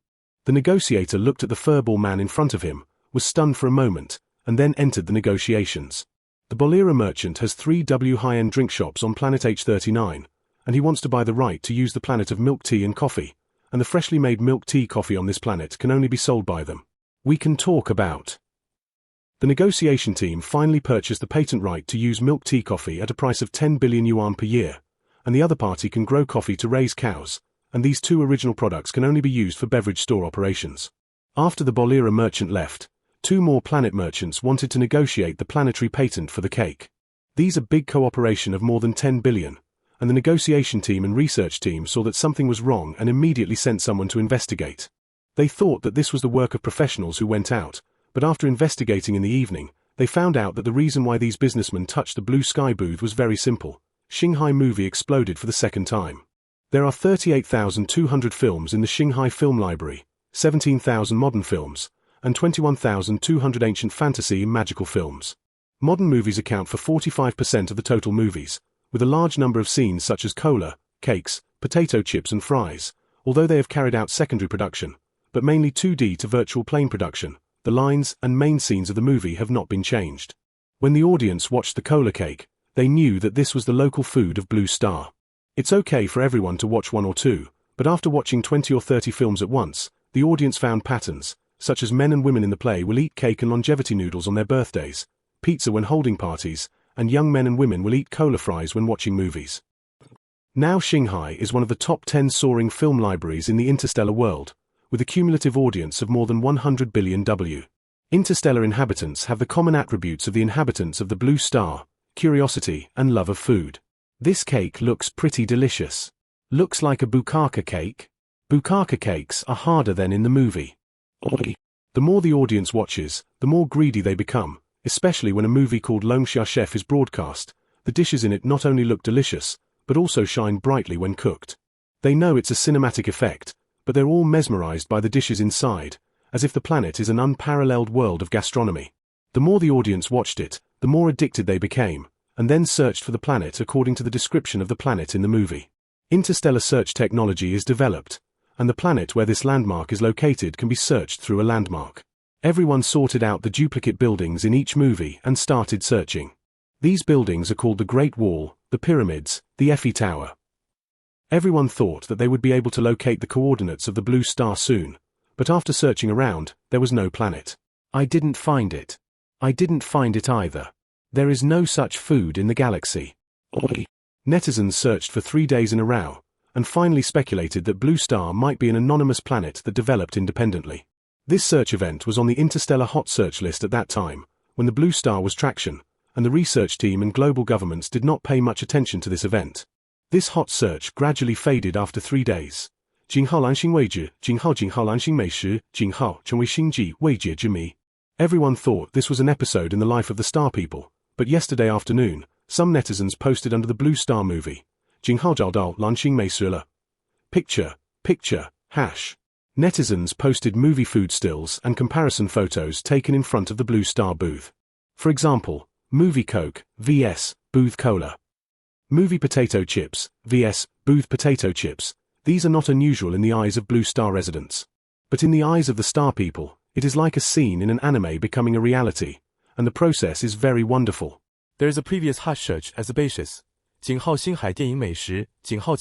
The negotiator looked at the furball man in front of him, was stunned for a moment, and then entered the negotiations. The Bolera merchant has 3 high-end drink shops on planet H39, and he wants to buy the right to use the planet of milk tea and coffee, and the freshly made milk tea coffee on this planet can only be sold by them. We can talk about. The negotiation team finally purchased the patent right to use milk tea coffee at a price of 10 billion yuan per year, and the other party can grow coffee to raise cows, and these two original products can only be used for beverage store operations. After the Bolera merchant left, two more planet merchants wanted to negotiate the planetary patent for the cake. These are big cooperation of more than 10 billion, and the negotiation team and research team saw that something was wrong and immediately sent someone to investigate. They thought that this was the work of professionals who went out, but after investigating in the evening, they found out that the reason why these businessmen touched the Blue Sky booth was very simple. Shanghai movie exploded for the second time. There are 38,200 films in the Shanghai Film Library, 17,000 modern films, and 21,200 ancient fantasy and magical films. Modern movies account for 45% of the total movies, with a large number of scenes such as cola, cakes, potato chips and fries, although they have carried out secondary production, but mainly 2D to virtual plane production. The lines and main scenes of the movie have not been changed. When the audience watched the cola cake, they knew that this was the local food of Blue Star. It's okay for everyone to watch one or two, but after watching 20 or 30 films at once, the audience found patterns, such as men and women in the play will eat cake and longevity noodles on their birthdays, pizza when holding parties, and young men and women will eat cola fries when watching movies. Now Shanghai is one of the top 10 soaring film libraries in the interstellar world, with a cumulative audience of more than 100 billion W. Interstellar inhabitants have the common attributes of the inhabitants of the Blue Star: curiosity and love of food. This cake looks pretty delicious. Looks like a bukkake cake. Bukkake cakes are harder than in the movie. The more the audience watches, the more greedy they become, especially when a movie called Longxia Chef is broadcast. The dishes in it not only look delicious, but also shine brightly when cooked. They know it's a cinematic effect, but they're all mesmerized by the dishes inside, as if the planet is an unparalleled world of gastronomy. The more the audience watched it, the more addicted they became, and then searched for the planet according to the description of the planet in the movie. Interstellar search technology is developed, and the planet where this landmark is located can be searched through a landmark. Everyone sorted out the duplicate buildings in each movie and started searching. These buildings are called the Great Wall, the Pyramids, the Eiffel Tower. Everyone thought that they would be able to locate the coordinates of the Blue Star soon, but after searching around, there was no planet. I didn't find it. I didn't find it either. There is no such food in the galaxy. Netizens searched for 3 days in a row, and finally speculated that Blue Star might be an anonymous planet that developed independently. This search event was on the interstellar hot search list at that time, when the Blue Star was traction, and the research team and global governments did not pay much attention to this event. This hot search gradually faded after 3 days. 井号蓝星位置，井号蓝星美食，井号成为星际未解之谜. Everyone thought this was an episode in the life of the Star People, but yesterday afternoon, some netizens posted under the Blue Star movie. 井号找到蓝星美食了. Picture, hash. Netizens posted movie food stills and comparison photos taken in front of the Blue Star booth. For example, movie Coke vs. booth Cola. Movie potato chips vs. booth potato chips. These are not unusual in the eyes of Blue Star residents. But in the eyes of the Star People, it is like a scene in an anime becoming a reality, and the process is very wonderful. There is a previous hot search as a basis. 井号星海电影美食，井号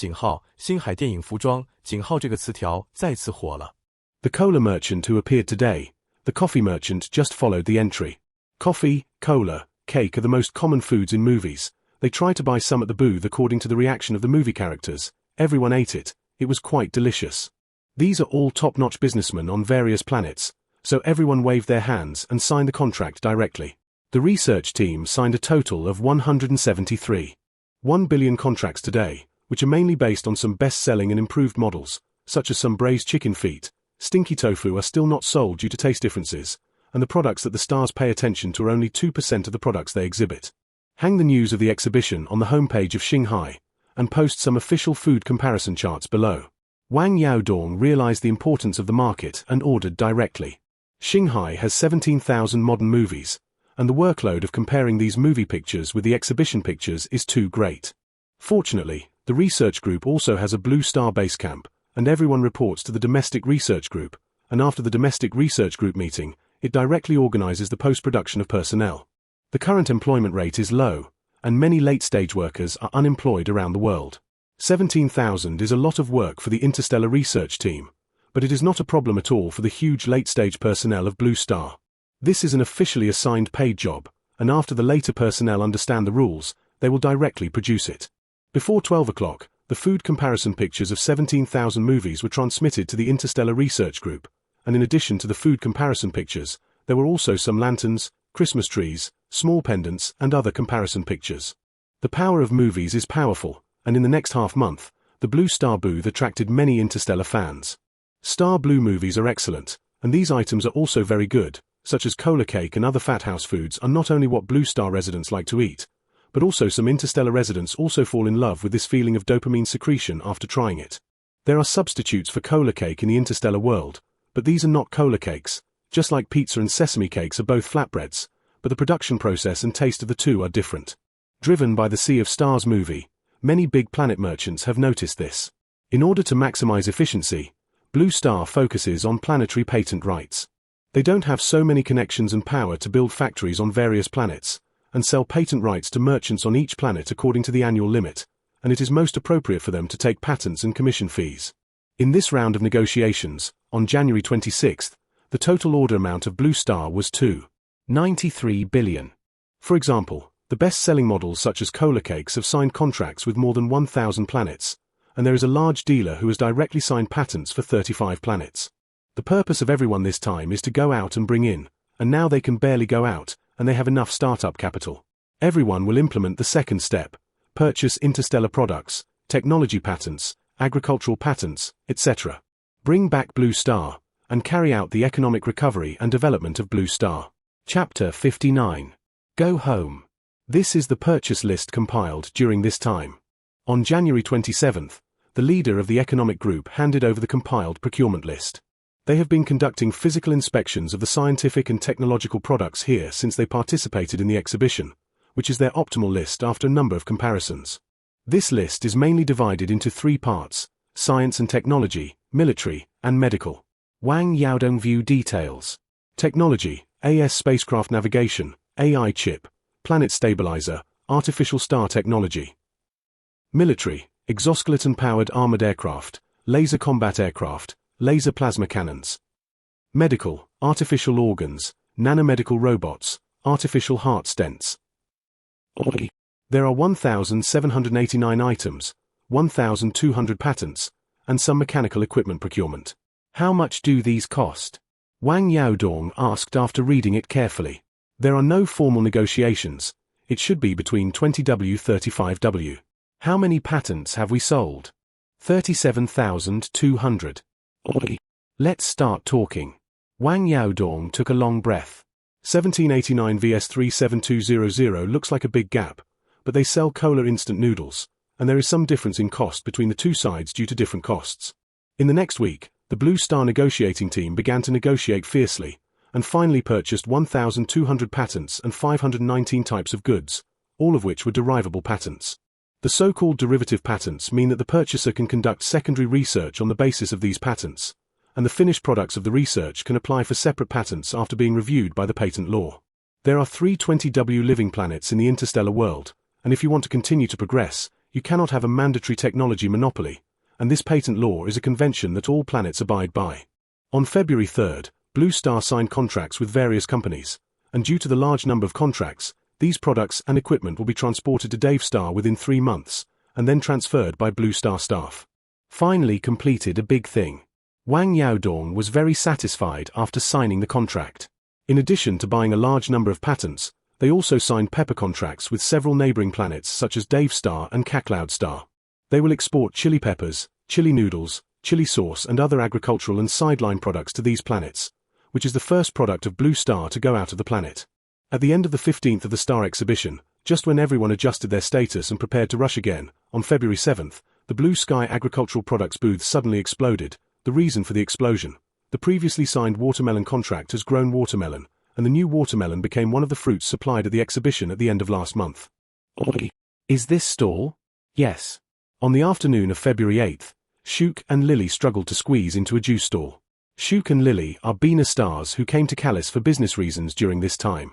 星海电影服装，井号这个词条再次火了。The cola merchant who appeared today, the coffee merchant just followed the entry. Coffee, cola, cake are the most common foods in movies. They tried to buy some at the booth according to the reaction of the movie characters. Everyone ate it. It was quite delicious. These are all top-notch businessmen on various planets, so everyone waved their hands and signed the contract directly. The research team signed a total of 173. 1 billion contracts today, which are mainly based on some best-selling and improved models, such as some braised chicken feet. Stinky tofu are still not sold due to taste differences, and the products that the stars pay attention to are only 2% of the products they exhibit. Hang the news of the exhibition on the homepage of Shanghai, and post some official food comparison charts below. Wang Yaodong realized the importance of the market and ordered directly. Shanghai has 17,000 modern movies, and the workload of comparing these movie pictures with the exhibition pictures is too great. Fortunately, the research group also has a Blue Star base camp, and everyone reports to the domestic research group, and after the domestic research group meeting, it directly organizes the post-production of personnel. The current employment rate is low, and many late-stage workers are unemployed around the world. 17,000 is a lot of work for the interstellar research team, but it is not a problem at all for the huge late-stage personnel of Blue Star. This is an officially assigned paid job, and after the later personnel understand the rules, they will directly produce it. Before 12 o'clock, the food comparison pictures of 17,000 movies were transmitted to the Interstellar Research Group, and in addition to the food comparison pictures, there were also some lanterns, Christmas trees, small pendants, and other comparison pictures. The power of movies is powerful, and in the next half-month, the Blue Star booth attracted many Interstellar fans. Star Blue movies are excellent, and these items are also very good, such as cola cake and other fat house foods are not only what Blue Star residents like to eat, but also some Interstellar residents also fall in love with this feeling of dopamine secretion after trying it. There are substitutes for cola cake in the Interstellar world, but these are not cola cakes, just like pizza and sesame cakes are both flatbreads, but the production process and taste of the two are different. Driven by the Sea of Stars movie, many big planet merchants have noticed this. In order to maximize efficiency, Blue Star focuses on planetary patent rights. They don't have so many connections and power to build factories on various planets, and sell patent rights to merchants on each planet according to the annual limit, and it is most appropriate for them to take patents and commission fees. In this round of negotiations, on January 26th, the total order amount of Blue Star was $2.93 billion. For example, the best-selling models such as cola cakes have signed contracts with more than 1,000 planets, and there is a large dealer who has directly signed patents for 35 planets. The purpose of everyone this time is to go out and bring in, and now they can barely go out, and they have enough startup capital. Everyone will implement the second step, purchase interstellar products, technology patents, agricultural patents, etc. Bring back Blue Star, and carry out the economic recovery and development of Blue Star. Chapter 59. Go Home. This is the purchase list compiled during this time. On January 27th, the leader of the economic group handed over the compiled procurement list. They have been conducting physical inspections of the scientific and technological products here since they participated in the exhibition, which is their optimal list after a number of comparisons. This list is mainly divided into three parts: science and technology, military, and medical. Wang Yaodong view details. Technology, AS spacecraft navigation, AI chip, planet stabilizer, artificial star technology. Military, exoskeleton-powered armored aircraft, laser combat aircraft, laser plasma cannons. Medical, artificial organs, nanomedical robots, artificial heart stents. There are 1,789 items, 1,200 patents, and some mechanical equipment procurement. How much do these cost? Wang Yaodong asked after reading it carefully. There are no formal negotiations. It should be between 20W 35W. How many patents have we sold? 37,200. Let's start talking. Wang Yaodong took a long breath. 1789 vs 37200 looks like a big gap, but they sell cola instant noodles, and there is some difference in cost between the two sides due to different costs. In the next week, the Blue Star negotiating team began to negotiate fiercely, and finally purchased 1,200 patents and 519 types of goods, all of which were derivable patents. The so-called derivative patents mean that the purchaser can conduct secondary research on the basis of these patents, and the finished products of the research can apply for separate patents after being reviewed by the patent law. There are 320W living planets in the interstellar world, and if you want to continue to progress, you cannot have a mandatory technology monopoly, and this patent law is a convention that all planets abide by. On February 3rd, Blue Star signed contracts with various companies, and due to the large number of contracts, these products and equipment will be transported to Dave Star within 3 months, and then transferred by Blue Star staff. Finally completed a big thing. Wang Yaodong was very satisfied after signing the contract. In addition to buying a large number of patents, they also signed pepper contracts with several neighboring planets such as Dave Star and Cacloud Star. They will export chili peppers, chili noodles, chili sauce and other agricultural and sideline products to these planets, which is the first product of Blue Star to go out of the planet. At the end of the 15th of the Star exhibition, just when everyone adjusted their status and prepared to rush again, on February 7th, the Blue Sky agricultural products booth suddenly exploded. The reason for the explosion: the previously signed watermelon contract has grown watermelon, and the new watermelon became one of the fruits supplied at the exhibition at the end of last month. Is this stall? Yes. On the afternoon of February 8th, Shuk and Lily struggled to squeeze into a juice stall. Shuk and Lily are Bina stars who came to Callis for business reasons during this time.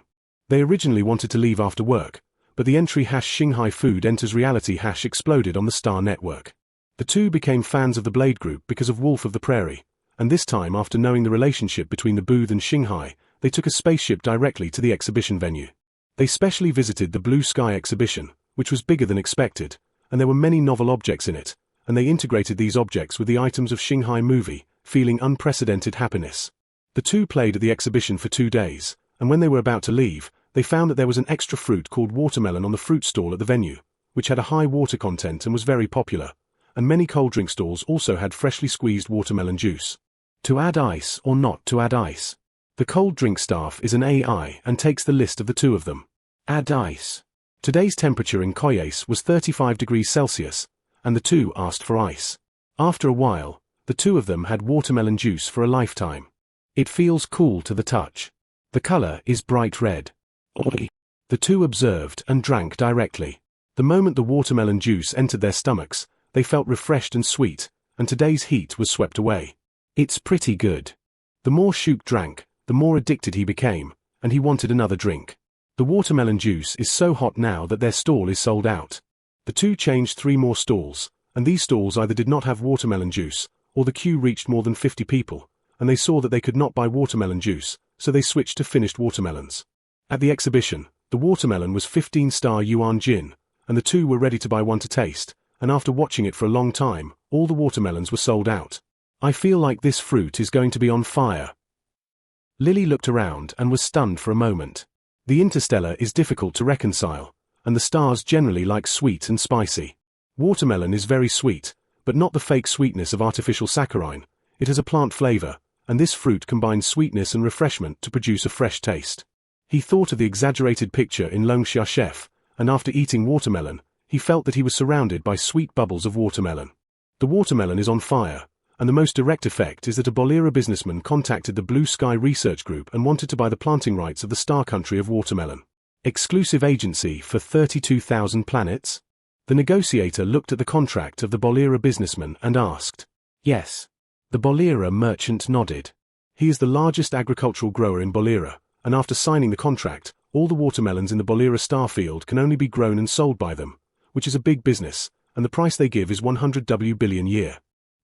They originally wanted to leave after work, but the entry #Shanghai Food Enters Reality exploded on the Star Network. The two became fans of the Blade Group because of Wolf of the Prairie, and this time after knowing the relationship between the booth and Shanghai, they took a spaceship directly to the exhibition venue. They specially visited the Blue Sky exhibition, which was bigger than expected, and there were many novel objects in it, and they integrated these objects with the items of Shanghai movie, feeling unprecedented happiness. The two played at the exhibition for 2 days, and when they were about to leave, they found that there was an extra fruit called watermelon on the fruit stall at the venue, which had a high water content and was very popular, and many cold drink stalls also had freshly squeezed watermelon juice. To add ice or not to add ice? The cold drink staff is an AI and takes the list of the two of them. Add ice. Today's temperature in Koyes was 35 degrees Celsius, and the two asked for ice. After a while, the two of them had watermelon juice for a lifetime. It feels cool to the touch. The color is bright red. The two observed and drank directly. The moment the watermelon juice entered their stomachs, they felt refreshed and sweet, and today's heat was swept away. It's pretty good. The more Shuk drank, the more addicted he became, and he wanted another drink. The watermelon juice is so hot now that their stall is sold out. The two changed 3 more stalls, and these stalls either did not have watermelon juice, or the queue reached more than 50 people, and they saw that they could not buy watermelon juice, so they switched to finished watermelons. At the exhibition, the watermelon was 15-star yuan jin, and the two were ready to buy one to taste, and after watching it for a long time, all the watermelons were sold out. I feel like this fruit is going to be on fire. Lily looked around and was stunned for a moment. The interstellar is difficult to reconcile, and the stars generally like sweet and spicy. Watermelon is very sweet, but not the fake sweetness of artificial saccharine. It has a plant flavor, and this fruit combines sweetness and refreshment to produce a fresh taste. He thought of the exaggerated picture in Longxia Chef, and after eating watermelon, he felt that he was surrounded by sweet bubbles of watermelon. The watermelon is on fire, and the most direct effect is that a Bolera businessman contacted the Blue Sky Research Group and wanted to buy the planting rights of the star country of watermelon. Exclusive agency for 32,000 planets? The negotiator looked at the contract of the Bolera businessman and asked. Yes. The Bolera merchant nodded. He is the largest agricultural grower in Bolera, and after signing the contract, all the watermelons in the Bolera star field can only be grown and sold by them, which is a big business, and the price they give is 100 billion year.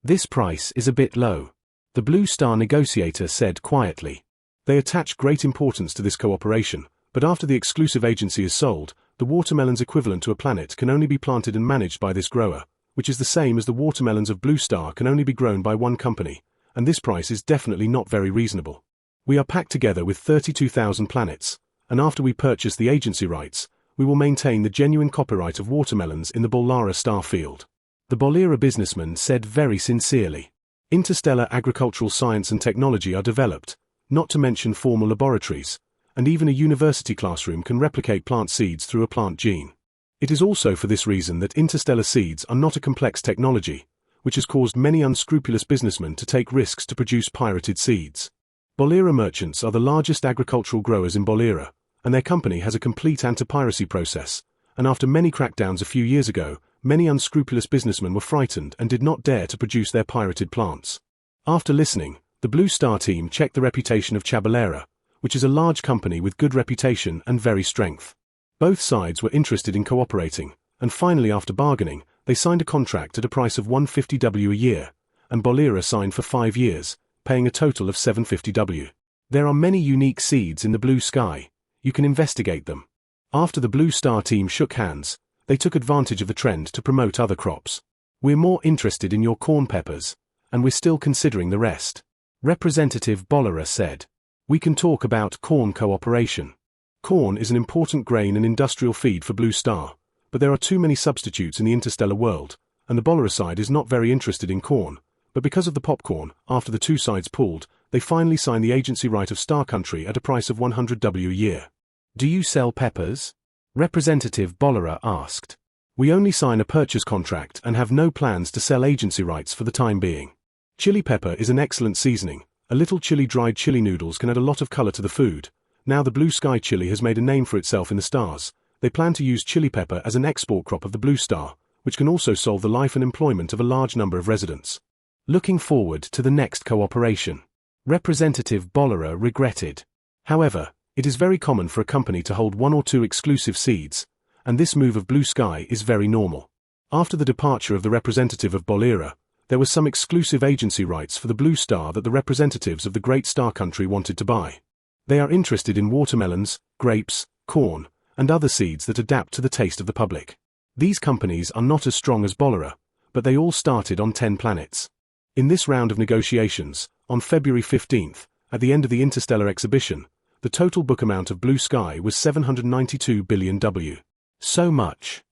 This price is a bit low, the Blue Star negotiator said quietly. They attach great importance to this cooperation, but after the exclusive agency is sold, the watermelons equivalent to a planet can only be planted and managed by this grower, which is the same as the watermelons of Blue Star can only be grown by one company, and this price is definitely not very reasonable. We are packed together with 32,000 planets, and after we purchase the agency rights, we will maintain the genuine copyright of watermelons in the Bolera star field. The Bolera businessman said very sincerely. Interstellar agricultural science and technology are developed, not to mention formal laboratories, and even a university classroom can replicate plant seeds through a plant gene. It is also for this reason that interstellar seeds are not a complex technology, which has caused many unscrupulous businessmen to take risks to produce pirated seeds. Bolera merchants are the largest agricultural growers in Bolera, and their company has a complete anti-piracy process, and after many crackdowns a few years ago, many unscrupulous businessmen were frightened and did not dare to produce their pirated plants. After listening, the Blue Star team checked the reputation of Chabolera, which is a large company with good reputation and very strength. Both sides were interested in cooperating, and finally after bargaining, they signed a contract at a price of 150 W a year, and Bolera signed for 5 years, paying a total of 750 W. There are many unique seeds in the blue sky. You can investigate them. After the Blue Star team shook hands, they took advantage of the trend to promote other crops. We're more interested in your corn peppers, and we're still considering the rest. Representative Bolera said. We can talk about corn cooperation. Corn is an important grain and industrial feed for Blue Star, but there are too many substitutes in the interstellar world, and the Bolera side is not very interested in corn, but because of the popcorn, after the two sides pulled, they finally signed the agency right of Star Country at a price of 100 W a year. Do you sell peppers? Representative Bolera asked. We only sign a purchase contract and have no plans to sell agency rights for the time being. Chili pepper is an excellent seasoning. A little chili dried chili noodles can add a lot of color to the food. Now the Blue Sky chili has made a name for itself in the stars. They plan to use chili pepper as an export crop of the Blue Star, which can also solve the life and employment of a large number of residents. Looking forward to the next cooperation. Representative Bolera regretted. However, it is very common for a company to hold 1 or 2 exclusive seeds, and this move of Blue Sky is very normal. After the departure of the representative of Bolera, there was some exclusive agency rights for the Blue Star that the representatives of the Great Star Country wanted to buy. They are interested in watermelons, grapes, corn, and other seeds that adapt to the taste of the public. These companies are not as strong as Bolera, but they all started on 10 planets. In this round of negotiations, on February 15th, at the end of the Interstellar exhibition, the total book amount of Blue Sky was 792 billion W. So much.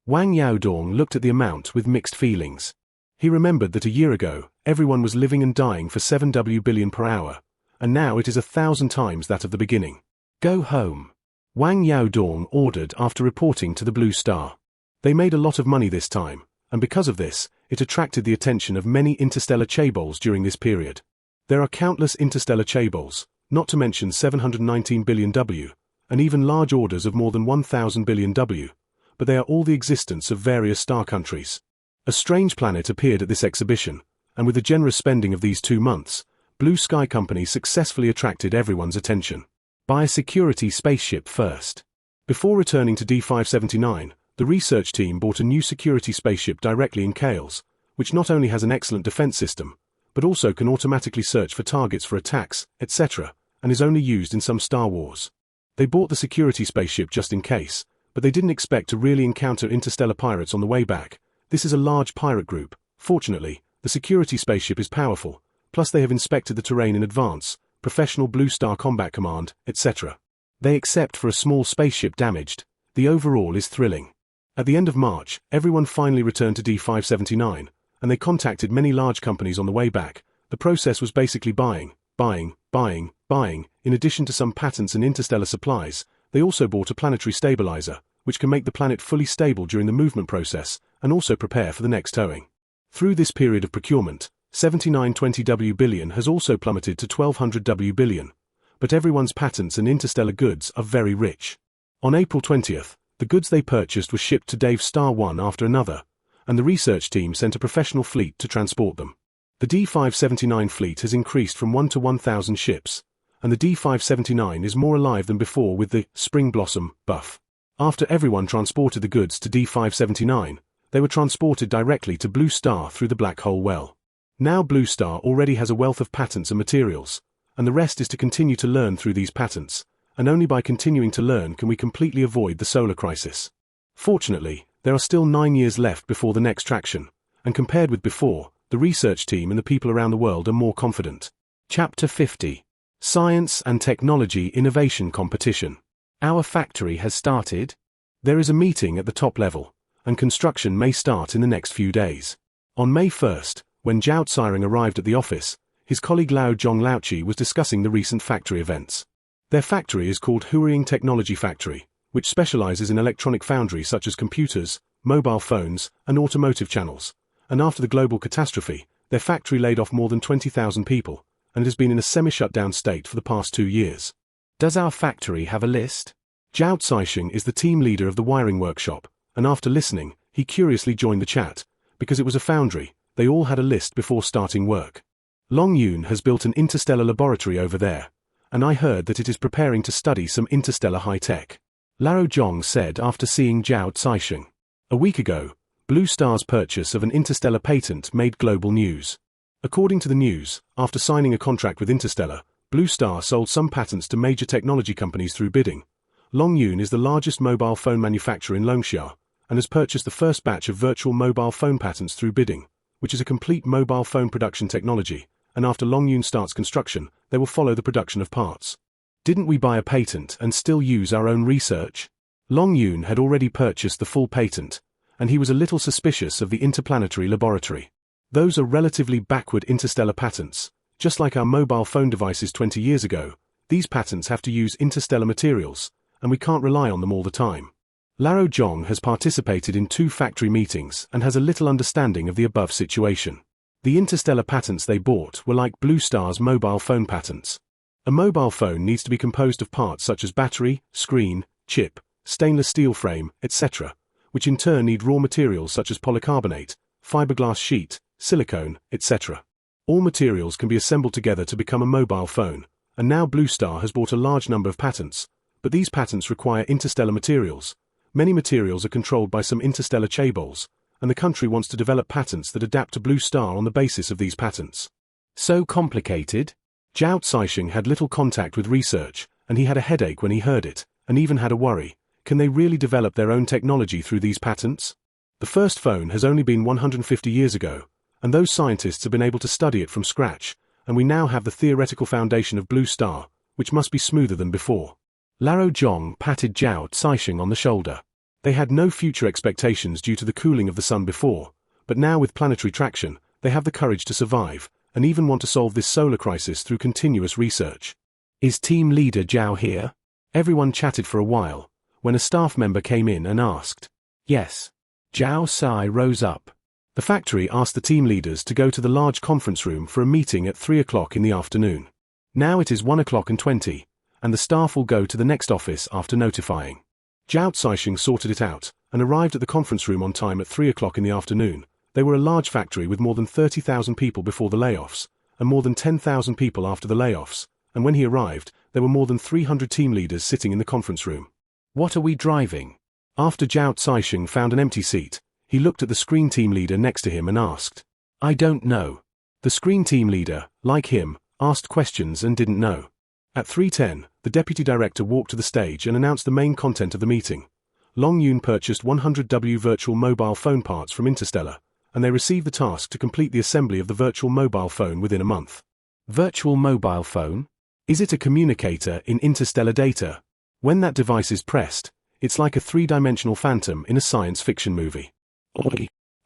Wang Yaodong looked at the amount with mixed feelings. He remembered that a year ago, everyone was living and dying for 7 billion per hour, and now it is 1,000 times that of the beginning. Go home. Wang Yaodong ordered after reporting to the Blue Star. They made a lot of money this time, and because of this, it attracted the attention of many interstellar chaebols during this period. There are countless interstellar chaebols, not to mention 719 billion W, and even large orders of more than 1,000 billion W, but they are all the existence of various star countries. A strange planet appeared at this exhibition, and with the generous spending of these 2 months, Blue Sky Company successfully attracted everyone's attention. Buy a security spaceship first. Before returning to D579, the research team bought a new security spaceship directly in Kales, which not only has an excellent defense system, but also can automatically search for targets for attacks, etc., and is only used in some Star Wars. They bought the security spaceship just in case, but they didn't expect to really encounter interstellar pirates on the way back. This is a large pirate group. Fortunately, the security spaceship is powerful, plus they have inspected the terrain in advance, professional Blue Star Combat Command, etc. They accept for a small spaceship damaged. The overall is thrilling. At the end of March, everyone finally returned to D579, and they contacted many large companies on the way back. The process was basically buying. In addition to some patents and interstellar supplies, they also bought a planetary stabilizer, which can make the planet fully stable during the movement process, and also prepare for the next towing. Through this period of procurement, 7920 W billion has also plummeted to 1200 W billion, but everyone's patents and interstellar goods are very rich. On April 20th, the goods they purchased were shipped to Dave Star one after another, and the research team sent a professional fleet to transport them. The D579 fleet has increased from 1 to 1,000 ships, and the D579 is more alive than before with the Spring Blossom buff. After everyone transported the goods to D579, they were transported directly to Blue Star through the Black Hole Well. Now Blue Star already has a wealth of patents and materials, and the rest is to continue to learn through these patents, and only by continuing to learn can we completely avoid the solar crisis. Fortunately, there are still 9 years left before the next traction, and compared with before, the research team and the people around the world are more confident. Chapter 50. Science and Technology Innovation Competition. Our factory has started. There is a meeting at the top level, and construction may start in the next few days. On May 1st, when Zhao Tsirang arrived at the office, his colleague Lao Zhonglauchi was discussing the recent factory events. Their factory is called Huiying Technology Factory, which specializes in electronic foundry such as computers, mobile phones, and automotive channels, and after the global catastrophe, their factory laid off more than 20,000 people, and it has been in a semi-shutdown state for the past 2 years. Does our factory have a list? Zhao Tsixing is the team leader of the wiring workshop, and after listening, he curiously joined the chat. Because it was a foundry, they all had a list before starting work. Long Yun has built an interstellar laboratory over there, and I heard that it is preparing to study some interstellar high-tech. Lao Zhong said after seeing Zhao Tsixing. A week ago, Blue Star's purchase of an interstellar patent made global news. According to the news, after signing a contract with Interstellar, Blue Star sold some patents to major technology companies through bidding. Long Yun is the largest mobile phone manufacturer in Longxia, and has purchased the first batch of virtual mobile phone patents through bidding, which is a complete mobile phone production technology, and after Long Yun starts construction, they will follow the production of parts. Didn't we buy a patent and still use our own research? Long Yun had already purchased the full patent, and he was a little suspicious of the interplanetary laboratory. Those are relatively backward interstellar patents. Just like our mobile phone devices 20 years ago, these patents have to use interstellar materials, and we can't rely on them all the time. Lao Zhong has participated in 2 factory meetings and has a little understanding of the above situation. The interstellar patents they bought were like Blue Star's mobile phone patents. A mobile phone needs to be composed of parts such as battery, screen, chip, stainless steel frame, etc., which in turn need raw materials such as polycarbonate, fiberglass sheet, silicone, etc. All materials can be assembled together to become a mobile phone, and now Blue Star has bought a large number of patents, but these patents require interstellar materials. Many materials are controlled by some interstellar chaebols, and the country wants to develop patents that adapt to Blue Star on the basis of these patents. So complicated? Zhao Caixing had little contact with research, and he had a headache when he heard it, and even had a worry. Can they really develop their own technology through these patents? The first phone has only been 150 years ago, and those scientists have been able to study it from scratch, and we now have the theoretical foundation of Blue Star, which must be smoother than before. Laro Zhong patted Zhao Caixing on the shoulder. They had no future expectations due to the cooling of the sun before, but now with planetary traction, they have the courage to survive, and even want to solve this solar crisis through continuous research. Is team leader Zhao here? Everyone chatted for a while, when a staff member came in and asked. Yes. Zhao Sai rose up. The factory asked the team leaders to go to the large conference room for a meeting at 3 o'clock in the afternoon. Now it is 1 o'clock and 20, and the staff will go to the next office after notifying. Zhao Caixing sorted it out, and arrived at the conference room on time at 3 o'clock in the afternoon. They were a large factory with more than 30,000 people before the layoffs, and more than 10,000 people after the layoffs, and when he arrived, there were more than 300 team leaders sitting in the conference room. What are we driving? After Zhao Caixing found an empty seat, he looked at the screen team leader next to him and asked. I don't know. The screen team leader, like him, asked questions and didn't know. At 3:10, the deputy director walked to the stage and announced the main content of the meeting. Long Yun purchased 100W virtual mobile phone parts from Interstellar, and they received the task to complete the assembly of the virtual mobile phone within a month. Virtual mobile phone? Is it a communicator in interstellar data? When that device is pressed, it's like a three-dimensional phantom in a science fiction movie.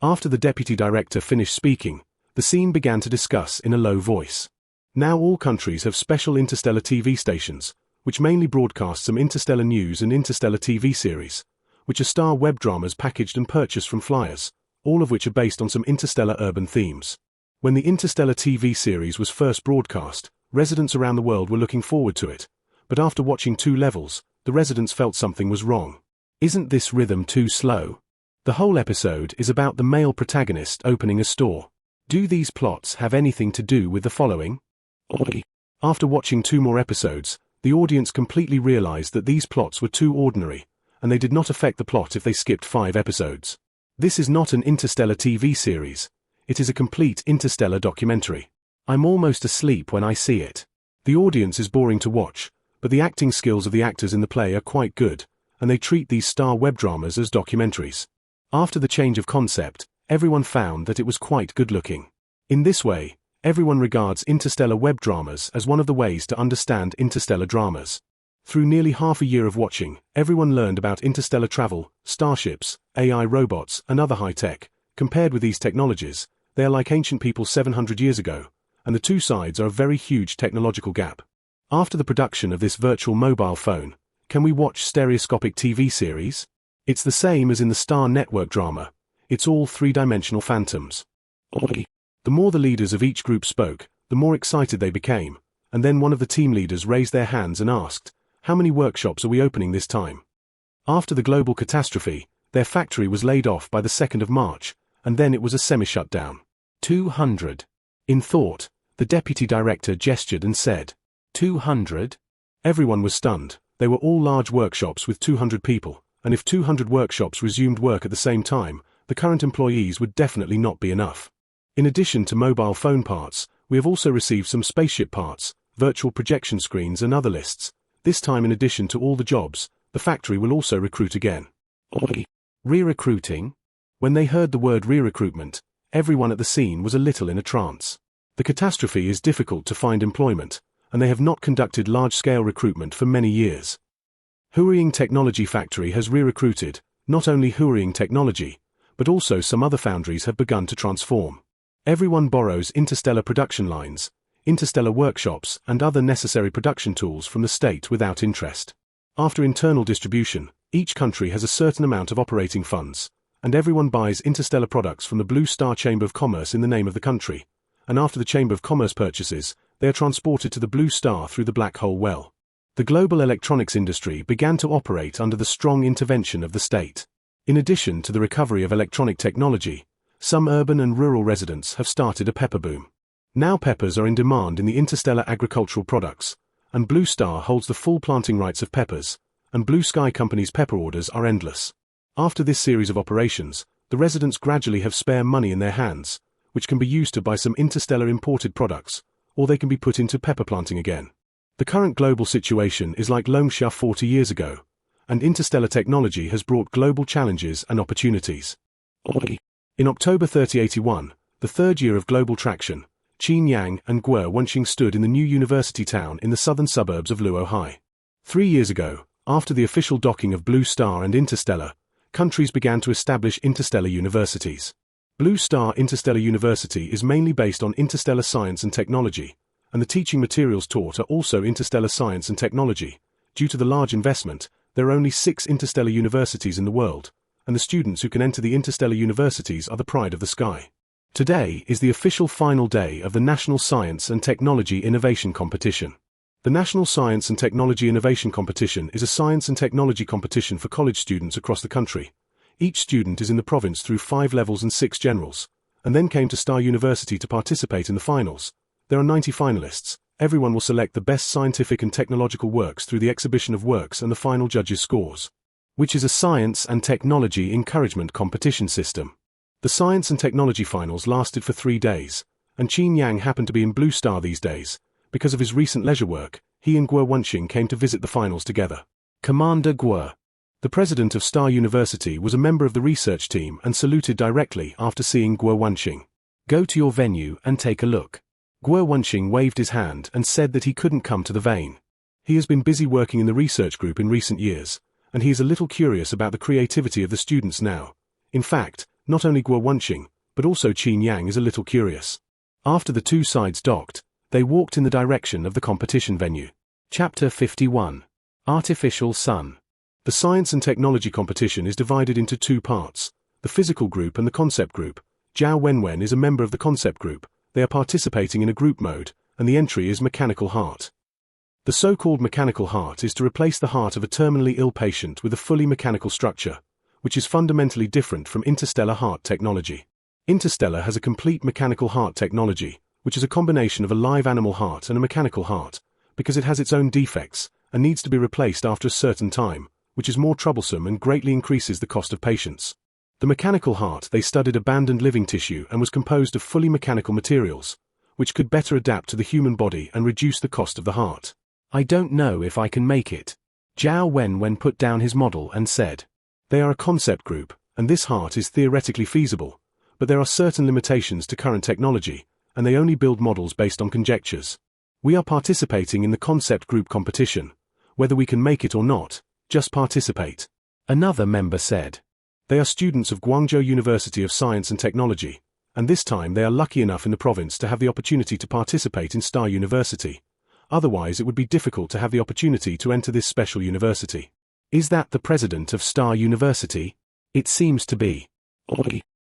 After the deputy director finished speaking, the scene began to discuss in a low voice. Now all countries have special interstellar TV stations, which mainly broadcast some interstellar news and interstellar TV series, which are star web dramas packaged and purchased from flyers, all of which are based on some interstellar urban themes. When the interstellar TV series was first broadcast, residents around the world were looking forward to it, but after watching 2 levels, the residents felt something was wrong. Isn't this rhythm too slow? The whole episode is about the male protagonist opening a store. Do these plots have anything to do with the following? After watching 2 more episodes, the audience completely realized that these plots were too ordinary, and they did not affect the plot if they skipped 5 episodes. This is not an interstellar TV series. It is a complete interstellar documentary. I'm almost asleep when I see it. The audience is boring to watch, but the acting skills of the actors in the play are quite good, and they treat these star web dramas as documentaries. After the change of concept, everyone found that it was quite good-looking. In this way, everyone regards interstellar web dramas as one of the ways to understand interstellar dramas. Through nearly half a year of watching, everyone learned about interstellar travel, starships, AI robots, and other high-tech. Compared with these technologies, they are like ancient people 700 years ago, and the 2 sides are a very huge technological gap. After the production of this virtual mobile phone, can we watch stereoscopic TV series? It's the same as in the Star Network drama. It's all 3-dimensional phantoms. The more the leaders of each group spoke, the more excited they became, and then one of the team leaders raised their hands and asked, how many workshops are we opening this time? After the global catastrophe, their factory was laid off by the 2nd of March, and then it was a semi-shutdown. 200. In thought, the deputy director gestured and said, 200? Everyone was stunned. They were all large workshops with 200 people, and if 200 workshops resumed work at the same time, the current employees would definitely not be enough. In addition to mobile phone parts, we have also received some spaceship parts, virtual projection screens and other lists. This time in addition to all the jobs, the factory will also recruit again. Re-recruiting? When they heard the word re-recruitment, everyone at the scene was a little in a trance. The catastrophe is difficult to find employment, and they have not conducted large-scale recruitment for many years. Huiying Technology Factory has re-recruited, not only Huiying Technology, but also some other foundries have begun to transform. Everyone borrows interstellar production lines, interstellar workshops and other necessary production tools from the state without interest. After internal distribution, each country has a certain amount of operating funds, and everyone buys interstellar products from the Blue Star Chamber of Commerce in the name of the country, and after the Chamber of Commerce purchases, they are transported to the Blue Star through the Black Hole Well. The global electronics industry began to operate under the strong intervention of the state. In addition to the recovery of electronic technology, some urban and rural residents have started a pepper boom. Now peppers are in demand in the interstellar agricultural products, and Blue Star holds the full planting rights of peppers, and Blue Sky Company's pepper orders are endless. After this series of operations, the residents gradually have spare money in their hands, which can be used to buy some interstellar imported products, or they can be put into pepper planting again. The current global situation is like Longsha 40 years ago, and interstellar technology has brought global challenges and opportunities. In October 3081, the third year of global traction, Qin Yang and Guo Wenxing stood in the new university town in the southern suburbs of Luohai. 3 years ago, after the official docking of Blue Star and Interstellar, countries began to establish interstellar universities. Blue Star Interstellar University is mainly based on interstellar science and technology, and the teaching materials taught are also interstellar science and technology. Due to the large investment, there are only 6 interstellar universities in the world, and the students who can enter the interstellar universities are the pride of the sky. Today is the official final day of the National Science and Technology Innovation Competition. The National Science and Technology Innovation Competition is a science and technology competition for college students across the country. Each student is in the province through 5 levels and 6 generals, and then came to Star University to participate in the finals. There are 90 finalists. Everyone will select the best scientific and technological works through the exhibition of works and the final judges' scores, which is a science and technology encouragement competition system. The science and technology finals lasted for 3 days, and Qin Yang happened to be in Blue Star these days. Because of his recent leisure work, he and Guo Wenxing came to visit the finals together. Commander Guo, the president of Star University, was a member of the research team and saluted directly after seeing Guo Wenxing. Go to your venue and take a look. Guo Wenxing waved his hand and said that he couldn't come to the vein. He has been busy working in the research group in recent years, and he is a little curious about the creativity of the students now. In fact, not only Guo Wenxing, but also Qin Yang is a little curious. After the two sides docked, they walked in the direction of the competition venue. Chapter 51. Artificial Sun. The science and technology competition is divided into 2 parts, the physical group and the concept group. Zhao Wenwen is a member of the concept group. They are participating in a group mode, and the entry is mechanical heart. The so-called mechanical heart is to replace the heart of a terminally ill patient with a fully mechanical structure, which is fundamentally different from interstellar heart technology. Interstellar has a complete mechanical heart technology, which is a combination of a live animal heart and a mechanical heart, because it has its own defects, and needs to be replaced after a certain time, which is more troublesome and greatly increases the cost of patients. The mechanical heart they studied abandoned living tissue and was composed of fully mechanical materials, which could better adapt to the human body and reduce the cost of the heart. I don't know if I can make it. Zhao Wenwen put down his model and said, they are a concept group, and this heart is theoretically feasible, but there are certain limitations to current technology, and they only build models based on conjectures. We are participating in the concept group competition. Whether we can make it or not, just participate. Another member said. They are students of Guangzhou University of Science and Technology, and this time they are lucky enough in the province to have the opportunity to participate in Star University. Otherwise it would be difficult to have the opportunity to enter this special university. Is that the president of Star University? It seems to be.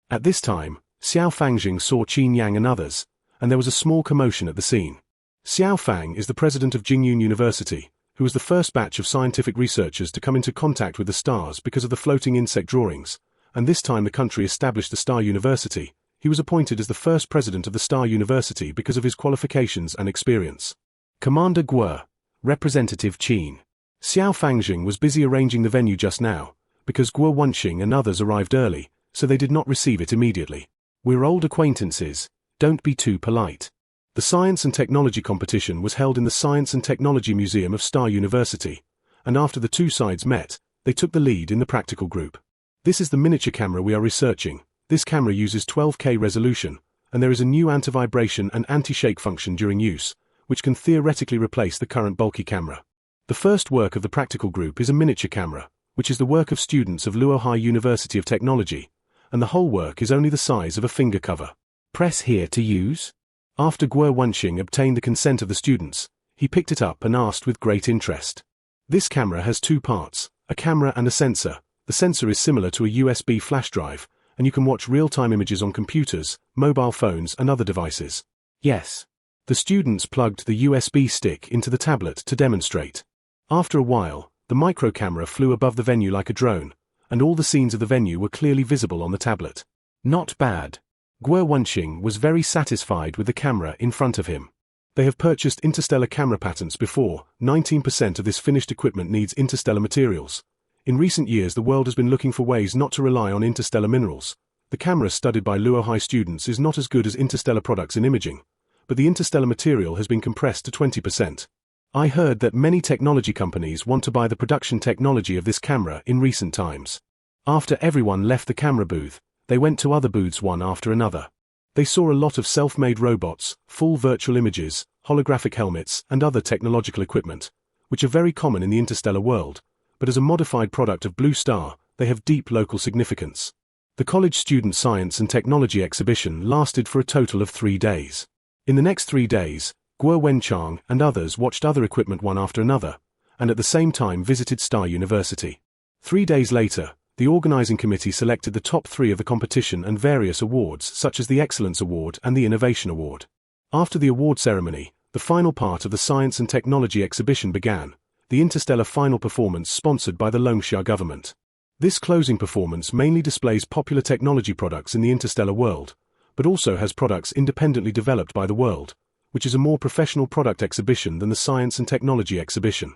At this time, Xiao Fangjing saw Qin Yang and others, and there was a small commotion at the scene. Xiao Fang is the president of Jingyun University, who was the first batch of scientific researchers to come into contact with the stars because of the floating insect drawings, and this time the country established the Star University. He was appointed as the first president of the Star University because of his qualifications and experience. Commander Guo, Representative Qin. Xiao Fangjing was busy arranging the venue just now, because Guo Wenxing and others arrived early, so they did not receive it immediately. We're old acquaintances, don't be too polite. The Science and Technology competition was held in the Science and Technology Museum of Star University, and after the two sides met, they took the lead in the practical group. This is the miniature camera we are researching. This camera uses 12K resolution, and there is a new anti-vibration and anti-shake function during use, which can theoretically replace the current bulky camera. The first work of the practical group is a miniature camera, which is the work of students of Luohai University of Technology, and the whole work is only the size of a finger cover. Press here to use. After Guo Wenxing obtained the consent of the students, he picked it up and asked with great interest. This camera has 2 parts, a camera and a sensor. The sensor is similar to a USB flash drive, and you can watch real-time images on computers, mobile phones and other devices. Yes. The students plugged the USB stick into the tablet to demonstrate. After a while, the micro camera flew above the venue like a drone, and all the scenes of the venue were clearly visible on the tablet. Not bad. Guo Wenxing was very satisfied with the camera in front of him. They have purchased interstellar camera patents before. 19% of this finished equipment needs interstellar materials. In recent years the world has been looking for ways not to rely on interstellar minerals. The camera studied by Luohai students is not as good as interstellar products in imaging, but the interstellar material has been compressed to 20%. I heard that many technology companies want to buy the production technology of this camera in recent times. After everyone left the camera booth, they went to other booths one after another. They saw a lot of self-made robots, full virtual images, holographic helmets, and other technological equipment, which are very common in the interstellar world, but as a modified product of Blue Star, they have deep local significance. The college student science and technology exhibition lasted for a total of 3 days. In the next 3 days, Guo Wenchang and others watched other equipment one after another, and at the same time visited Star University. 3 days later, the organizing committee selected the top 3 of the competition and various awards such as the Excellence Award and the Innovation Award. After the award ceremony, the final part of the Science and Technology exhibition began, the Interstellar Final Performance sponsored by the Longsha government. This closing performance mainly displays popular technology products in the interstellar world, but also has products independently developed by the world, which is a more professional product exhibition than the Science and Technology exhibition.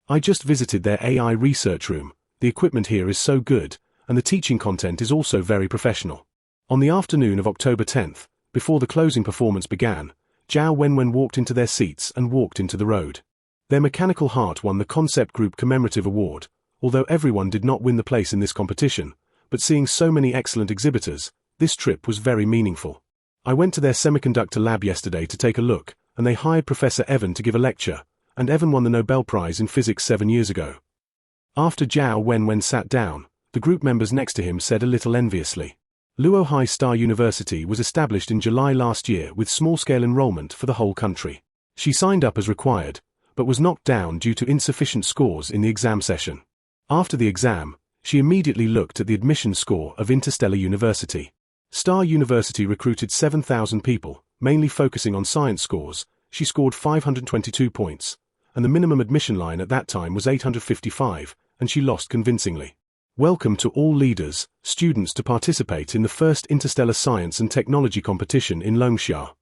I just visited their AI research room. The equipment here is so good, and the teaching content is also very professional. On the afternoon of October 10th, before the closing performance began, Zhao Wenwen walked into their seats and walked into the road. Their mechanical heart won the Concept Group Commemorative Award, although everyone did not win the place in this competition, but seeing so many excellent exhibitors, this trip was very meaningful. I went to their semiconductor lab yesterday to take a look, and they hired Professor Evan to give a lecture, and Evan won the Nobel Prize in Physics 7 years ago. After Zhao Wenwen sat down, the group members next to him said a little enviously. Luohai Star University was established in July last year with small-scale enrollment for the whole country. She signed up as required, but was knocked down due to insufficient scores in the exam session. After the exam, she immediately looked at the admission score of Interstellar University. Star University recruited 7,000 people, mainly focusing on science scores. She scored 522 points, and the minimum admission line at that time was 855, and she lost convincingly. Welcome to all leaders, students to participate in the first Interstellar Science and Technology competition in Longsha.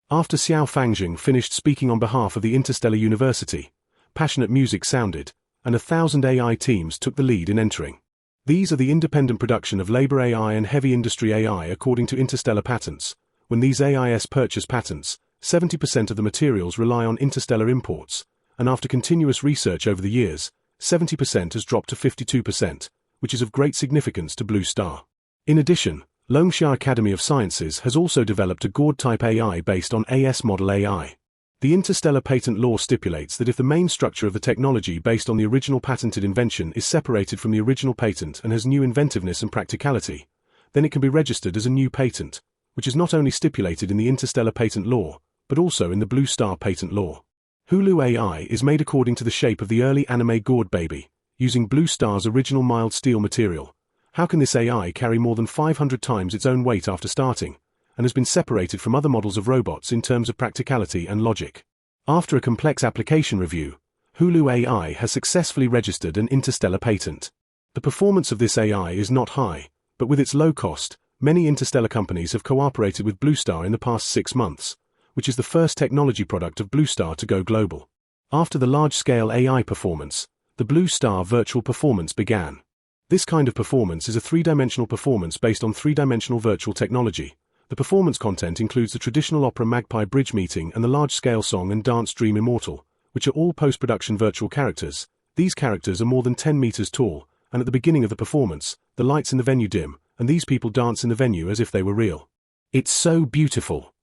After Xiao Fangjing finished speaking on behalf of the Interstellar University, passionate music sounded, and 1,000 AI teams took the lead in entering. These are the independent production of labor AI and heavy industry AI according to interstellar patents. When these AIs purchase patents, 70% of the materials rely on interstellar imports, and after continuous research over the years, 70% has dropped to 52%, which is of great significance to Blue Star. In addition, Longsha Academy of Sciences has also developed a Gord-type AI based on AS model AI. The interstellar patent law stipulates that if the main structure of the technology based on the original patented invention is separated from the original patent and has new inventiveness and practicality, then it can be registered as a new patent, which is not only stipulated in the interstellar patent law, but also in the Blue Star patent law. Hulu AI is made according to the shape of the early anime Gord baby, using Blue Star's original mild steel material. How can this AI carry more than 500 times its own weight after starting, and has been separated from other models of robots in terms of practicality and logic? After a complex application review, Hulu AI has successfully registered an interstellar patent. The performance of this AI is not high, but with its low cost, many interstellar companies have cooperated with Blue Star in the past 6 months, which is the first technology product of Blue Star to go global. After the large-scale AI performance, the Blue Star virtual performance began. This kind of performance is a 3-dimensional performance based on 3-dimensional virtual technology. The performance content includes the traditional opera Magpie Bridge Meeting and the large-scale song and dance Dream Immortal, which are all post-production virtual characters. These characters are more than 10 meters tall, and at the beginning of the performance, the lights in the venue dim, and these people dance in the venue as if they were real. It's so beautiful.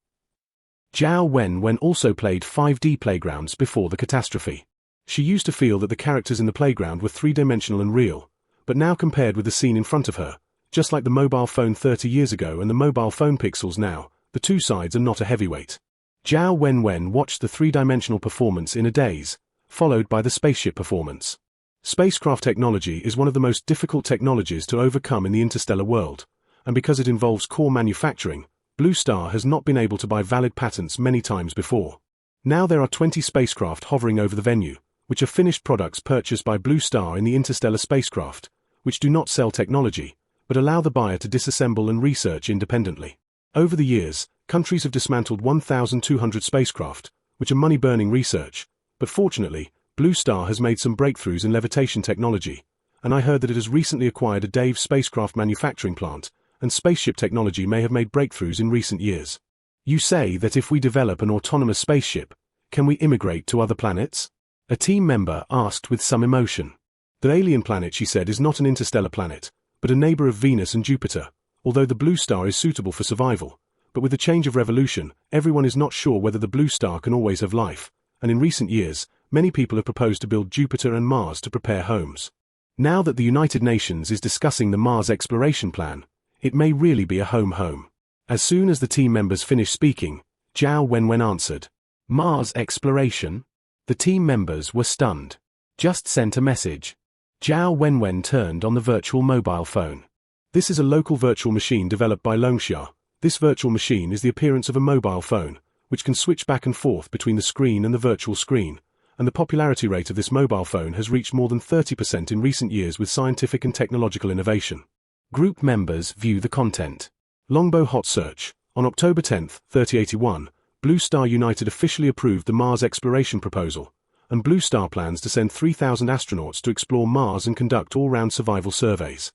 Zhao Wenwen also played 5D playgrounds before the catastrophe. She used to feel that the characters in the playground were 3-dimensional and real, but now compared with the scene in front of her, just like the mobile phone 30 years ago and the mobile phone pixels now, the two sides are not a heavyweight. Zhao Wenwen watched the 3-dimensional performance in a daze, followed by the spaceship performance. Spacecraft technology is one of the most difficult technologies to overcome in the interstellar world, and because it involves core manufacturing, Blue Star has not been able to buy valid patents many times before. Now there are 20 spacecraft hovering over the venue, which are finished products purchased by Blue Star in the interstellar spacecraft, which do not sell technology, but allow the buyer to disassemble and research independently. Over the years, countries have dismantled 1,200 spacecraft, which are money-burning research, but fortunately, Blue Star has made some breakthroughs in levitation technology, and I heard that it has recently acquired a Dave spacecraft manufacturing plant, and spaceship technology may have made breakthroughs in recent years. You say that if we develop an autonomous spaceship, can we immigrate to other planets? A team member asked with some emotion. The alien planet, she said, is not an interstellar planet, but a neighbor of Venus and Jupiter, although the blue star is suitable for survival. But with the change of revolution, everyone is not sure whether the blue star can always have life, and in recent years, many people have proposed to build Jupiter and Mars to prepare homes. Now that the United Nations is discussing the Mars exploration plan, it may really be a home. As soon as the team members finished speaking, Zhao Wenwen answered. Mars exploration? The team members were stunned. Just sent a message. Zhao Wenwen turned on the virtual mobile phone. This is a local virtual machine developed by Longxia. This virtual machine is the appearance of a mobile phone, which can switch back and forth between the screen and the virtual screen, and the popularity rate of this mobile phone has reached more than 30% in recent years with scientific and technological innovation. Group members view the content. Longbow Hot Search. On October 10, 3081, Blue Star United officially approved the Mars exploration proposal, and Blue Star plans to send 3,000 astronauts to explore Mars and conduct all-round survival surveys.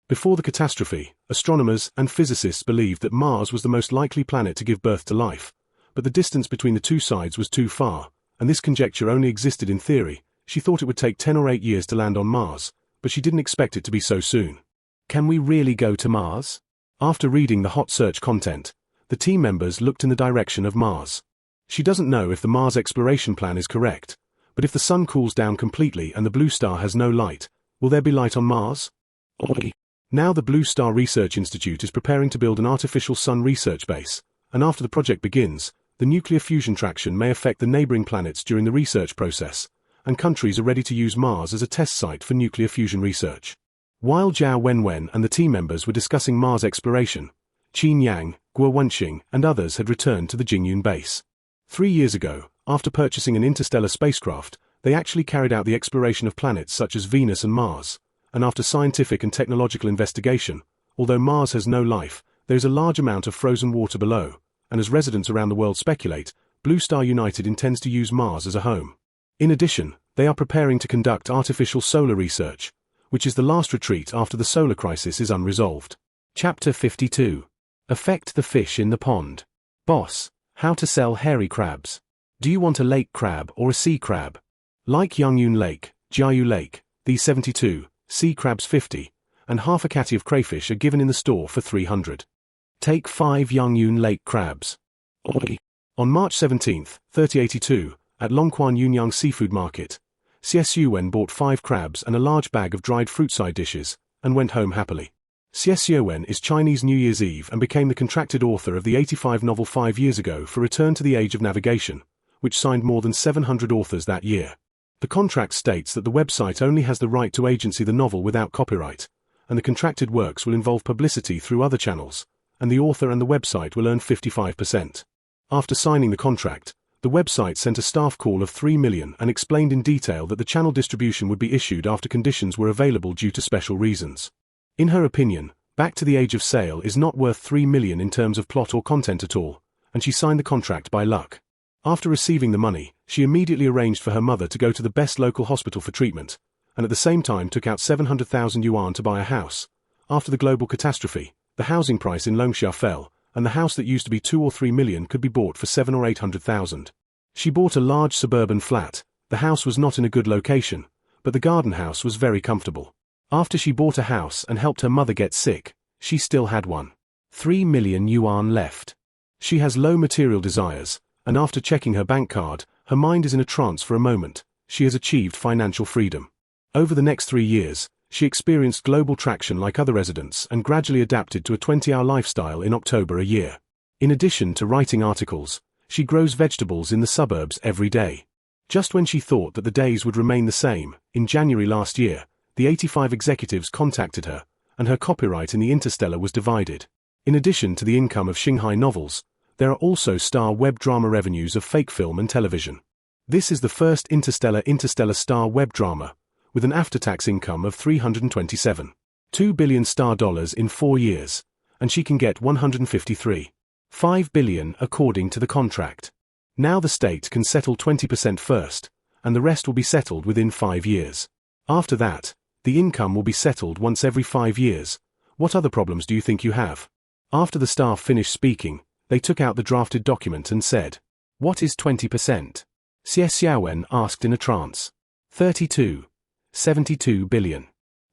Before the catastrophe, astronomers and physicists believed that Mars was the most likely planet to give birth to life, but the distance between the two sides was too far, and this conjecture only existed in theory. She thought it would take 10 or 8 years to land on Mars, but she didn't expect it to be so soon. Can we really go to Mars? After reading the Hot Search content, the team members looked in the direction of Mars. She doesn't know if the Mars exploration plan is correct, but if the sun cools down completely and the blue star has no light, will there be light on Mars? Now the Blue Star Research Institute is preparing to build an artificial sun research base, and after the project begins, the nuclear fusion traction may affect the neighboring planets during the research process, and countries are ready to use Mars as a test site for nuclear fusion research. While Zhao Wenwen and the team members were discussing Mars exploration, Qin Yang, Guo Wenxing, and others had returned to the Jingyun base. 3 years ago, after purchasing an interstellar spacecraft, they actually carried out the exploration of planets such as Venus and Mars, and after scientific and technological investigation, although Mars has no life, there is a large amount of frozen water below, and as residents around the world speculate, Blue Star United intends to use Mars as a home. In addition, they are preparing to conduct artificial solar research, which is the last retreat after the solar crisis is unresolved. Chapter 52. Affect the fish in the pond. Boss, how to sell hairy crabs. Do you want a lake crab or a sea crab? Like Yongyun Lake, Jiayu Lake, these 72, sea crabs 50, and half a catty of crayfish are given in the store for 300. Take 5 Yongyun Lake crabs. On March 17, 3082, at Longquan Yunyang Seafood Market, Xie Wen bought 5 crabs and a large bag of dried fruit side dishes, and went home happily. Xie Wen is Chinese New Year's Eve and became the contracted author of the 85 novel 5 years ago for Return to the Age of Navigation, which signed more than 700 authors that year. The contract states that the website only has the right to agency the novel without copyright, and the contracted works will involve publicity through other channels, and the author and the website will earn 55%. After signing the contract, the website sent a staff call of 3 million and explained in detail that the channel distribution would be issued after conditions were available due to special reasons. In her opinion, Back to the Age of Sail is not worth 3 million in terms of plot or content at all, and she signed the contract by luck. After receiving the money, she immediately arranged for her mother to go to the best local hospital for treatment, and at the same time took out 700,000 yuan to buy a house. After the global catastrophe, the housing price in Longxia fell, and the house that used to be 2 or 3 million could be bought for 700,000 or 800,000. She bought a large suburban flat. The house was not in a good location, but the garden house was very comfortable. After she bought a house and helped her mother get sick, she still had 3 million yuan left. She has low material desires, and after checking her bank card, her mind is in a trance for a moment. She has achieved financial freedom. Over the next 3 years, she experienced global traction like other residents and gradually adapted to a 20-hour lifestyle in October a year. In addition to writing articles, she grows vegetables in the suburbs every day. Just when she thought that the days would remain the same, in January last year, the 85 executives contacted her, and her copyright in the Interstellar was divided. In addition to the income of Shanghai novels, there are also star web drama revenues of fake film and television. This is the first Interstellar star web drama, with an after-tax income of 327.2 billion star dollars in 4 years, and she can get 153.5 billion according to the contract. Now the state can settle 20% first, and the rest will be settled within 5 years. After that, the income will be settled once every 5 years. What other problems do you think you have? After the staff finished speaking, They took out the drafted document and said, "What is 20%? Xie Xiaowen asked in a trance. 72 billion.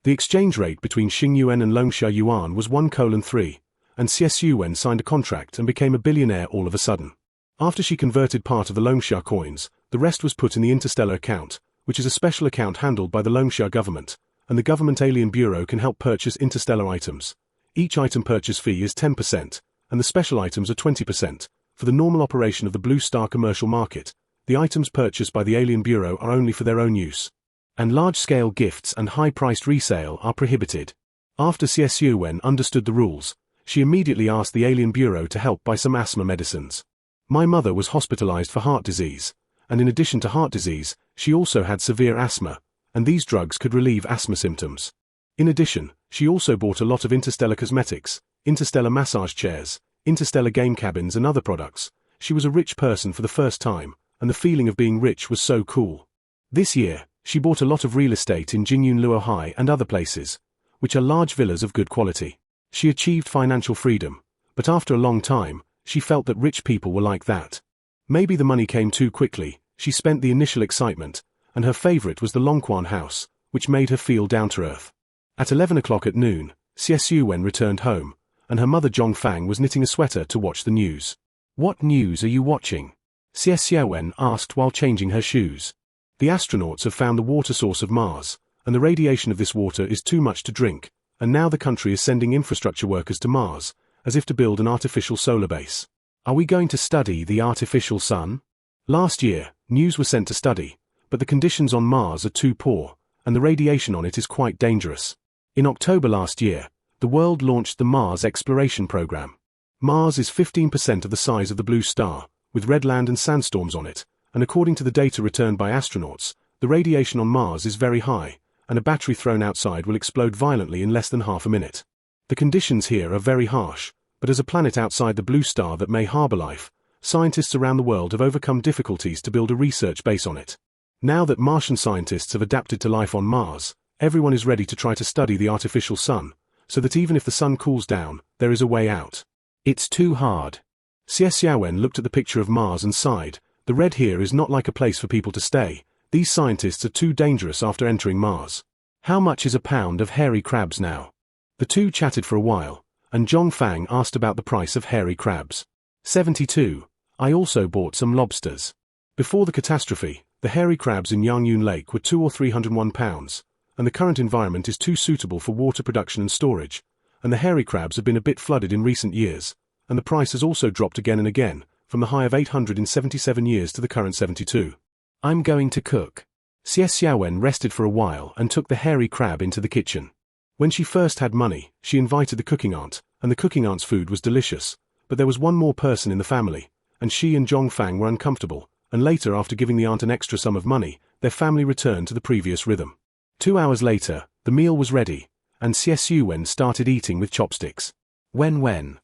The exchange rate between Xingyuan and Longsha Yuan was 1:3, and Xie Xiaowen signed a contract and became a billionaire all of a sudden. After she converted part of the Longsha coins, the rest was put in the Interstellar account, which is a special account handled by the Longsha government, and the Government Alien Bureau can help purchase interstellar items. Each item purchase fee is 10%, and the special items are 20%. For the normal operation of the Blue Star commercial market, the items purchased by the Alien Bureau are only for their own use, and large-scale gifts and high-priced resale are prohibited. After Xie Xiaowen understood the rules, she immediately asked the Alien Bureau to help buy some asthma medicines. My mother was hospitalized for heart disease, and in addition to heart disease, she also had severe asthma, and these drugs could relieve asthma symptoms. In addition, she also bought a lot of interstellar cosmetics, interstellar massage chairs, interstellar game cabins and other products. She was a rich person for the first time, and the feeling of being rich was so cool. This year, she bought a lot of real estate in Jingyun Luohai and other places, which are large villas of good quality. She achieved financial freedom, but after a long time, she felt that rich people were like that. Maybe the money came too quickly. She spent the initial excitement, and her favorite was the Longquan house, which made her feel down to earth. At 11 o'clock at noon, Xie Xiaowen returned home, and her mother Zhongfang was knitting a sweater to watch the news. "What news are you watching?" Xie Xiaowen asked while changing her shoes. "The astronauts have found the water source of Mars, and the radiation of this water is too much to drink, and now the country is sending infrastructure workers to Mars, as if to build an artificial solar base. Are we going to study the artificial sun? Last year, news was sent to study, but the conditions on Mars are too poor, and the radiation on it is quite dangerous. In October last year, the world launched the Mars Exploration Program. Mars is 15% of the size of the Blue Star, with red land and sandstorms on it, and according to the data returned by astronauts, the radiation on Mars is very high, and a battery thrown outside will explode violently in less than half a minute. The conditions here are very harsh, but as a planet outside the Blue Star that may harbor life, scientists around the world have overcome difficulties to build a research base on it. Now that Martian scientists have adapted to life on Mars, everyone is ready to try to study the artificial sun, so that even if the sun cools down, there is a way out. It's too hard." Xie Xiaowen looked at the picture of Mars and sighed. "The red here is not like a place for people to stay. These scientists are too dangerous after entering Mars. How much is a pound of hairy crabs now?" The two chatted for a while, and Zhongfang asked about the price of hairy crabs. 72. I also bought some lobsters. Before the catastrophe, the hairy crabs in Yangyun Lake were 200 or 301 pounds, and the current environment is too suitable for water production and storage, and the hairy crabs have been a bit flooded in recent years, and the price has also dropped again and again, from the high of 800 in 77 years to the current 72. I'm going to cook. Xie Xiaowen rested for a while and took the hairy crab into the kitchen. When she first had money, she invited the cooking aunt, and the cooking aunt's food was delicious, but there was one more person in the family, and she and Zhongfang were uncomfortable, and later after giving the aunt an extra sum of money, their family returned to the previous rhythm. 2 hours later, the meal was ready, and Xie Xiaowen started eating with chopsticks. When?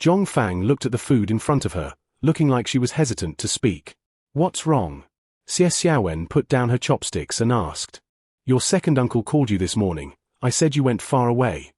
Zhongfang looked at the food in front of her, looking like she was hesitant to speak. What's wrong? Xie Xiaowen put down her chopsticks and asked. Your second uncle called you this morning. I said you went far away.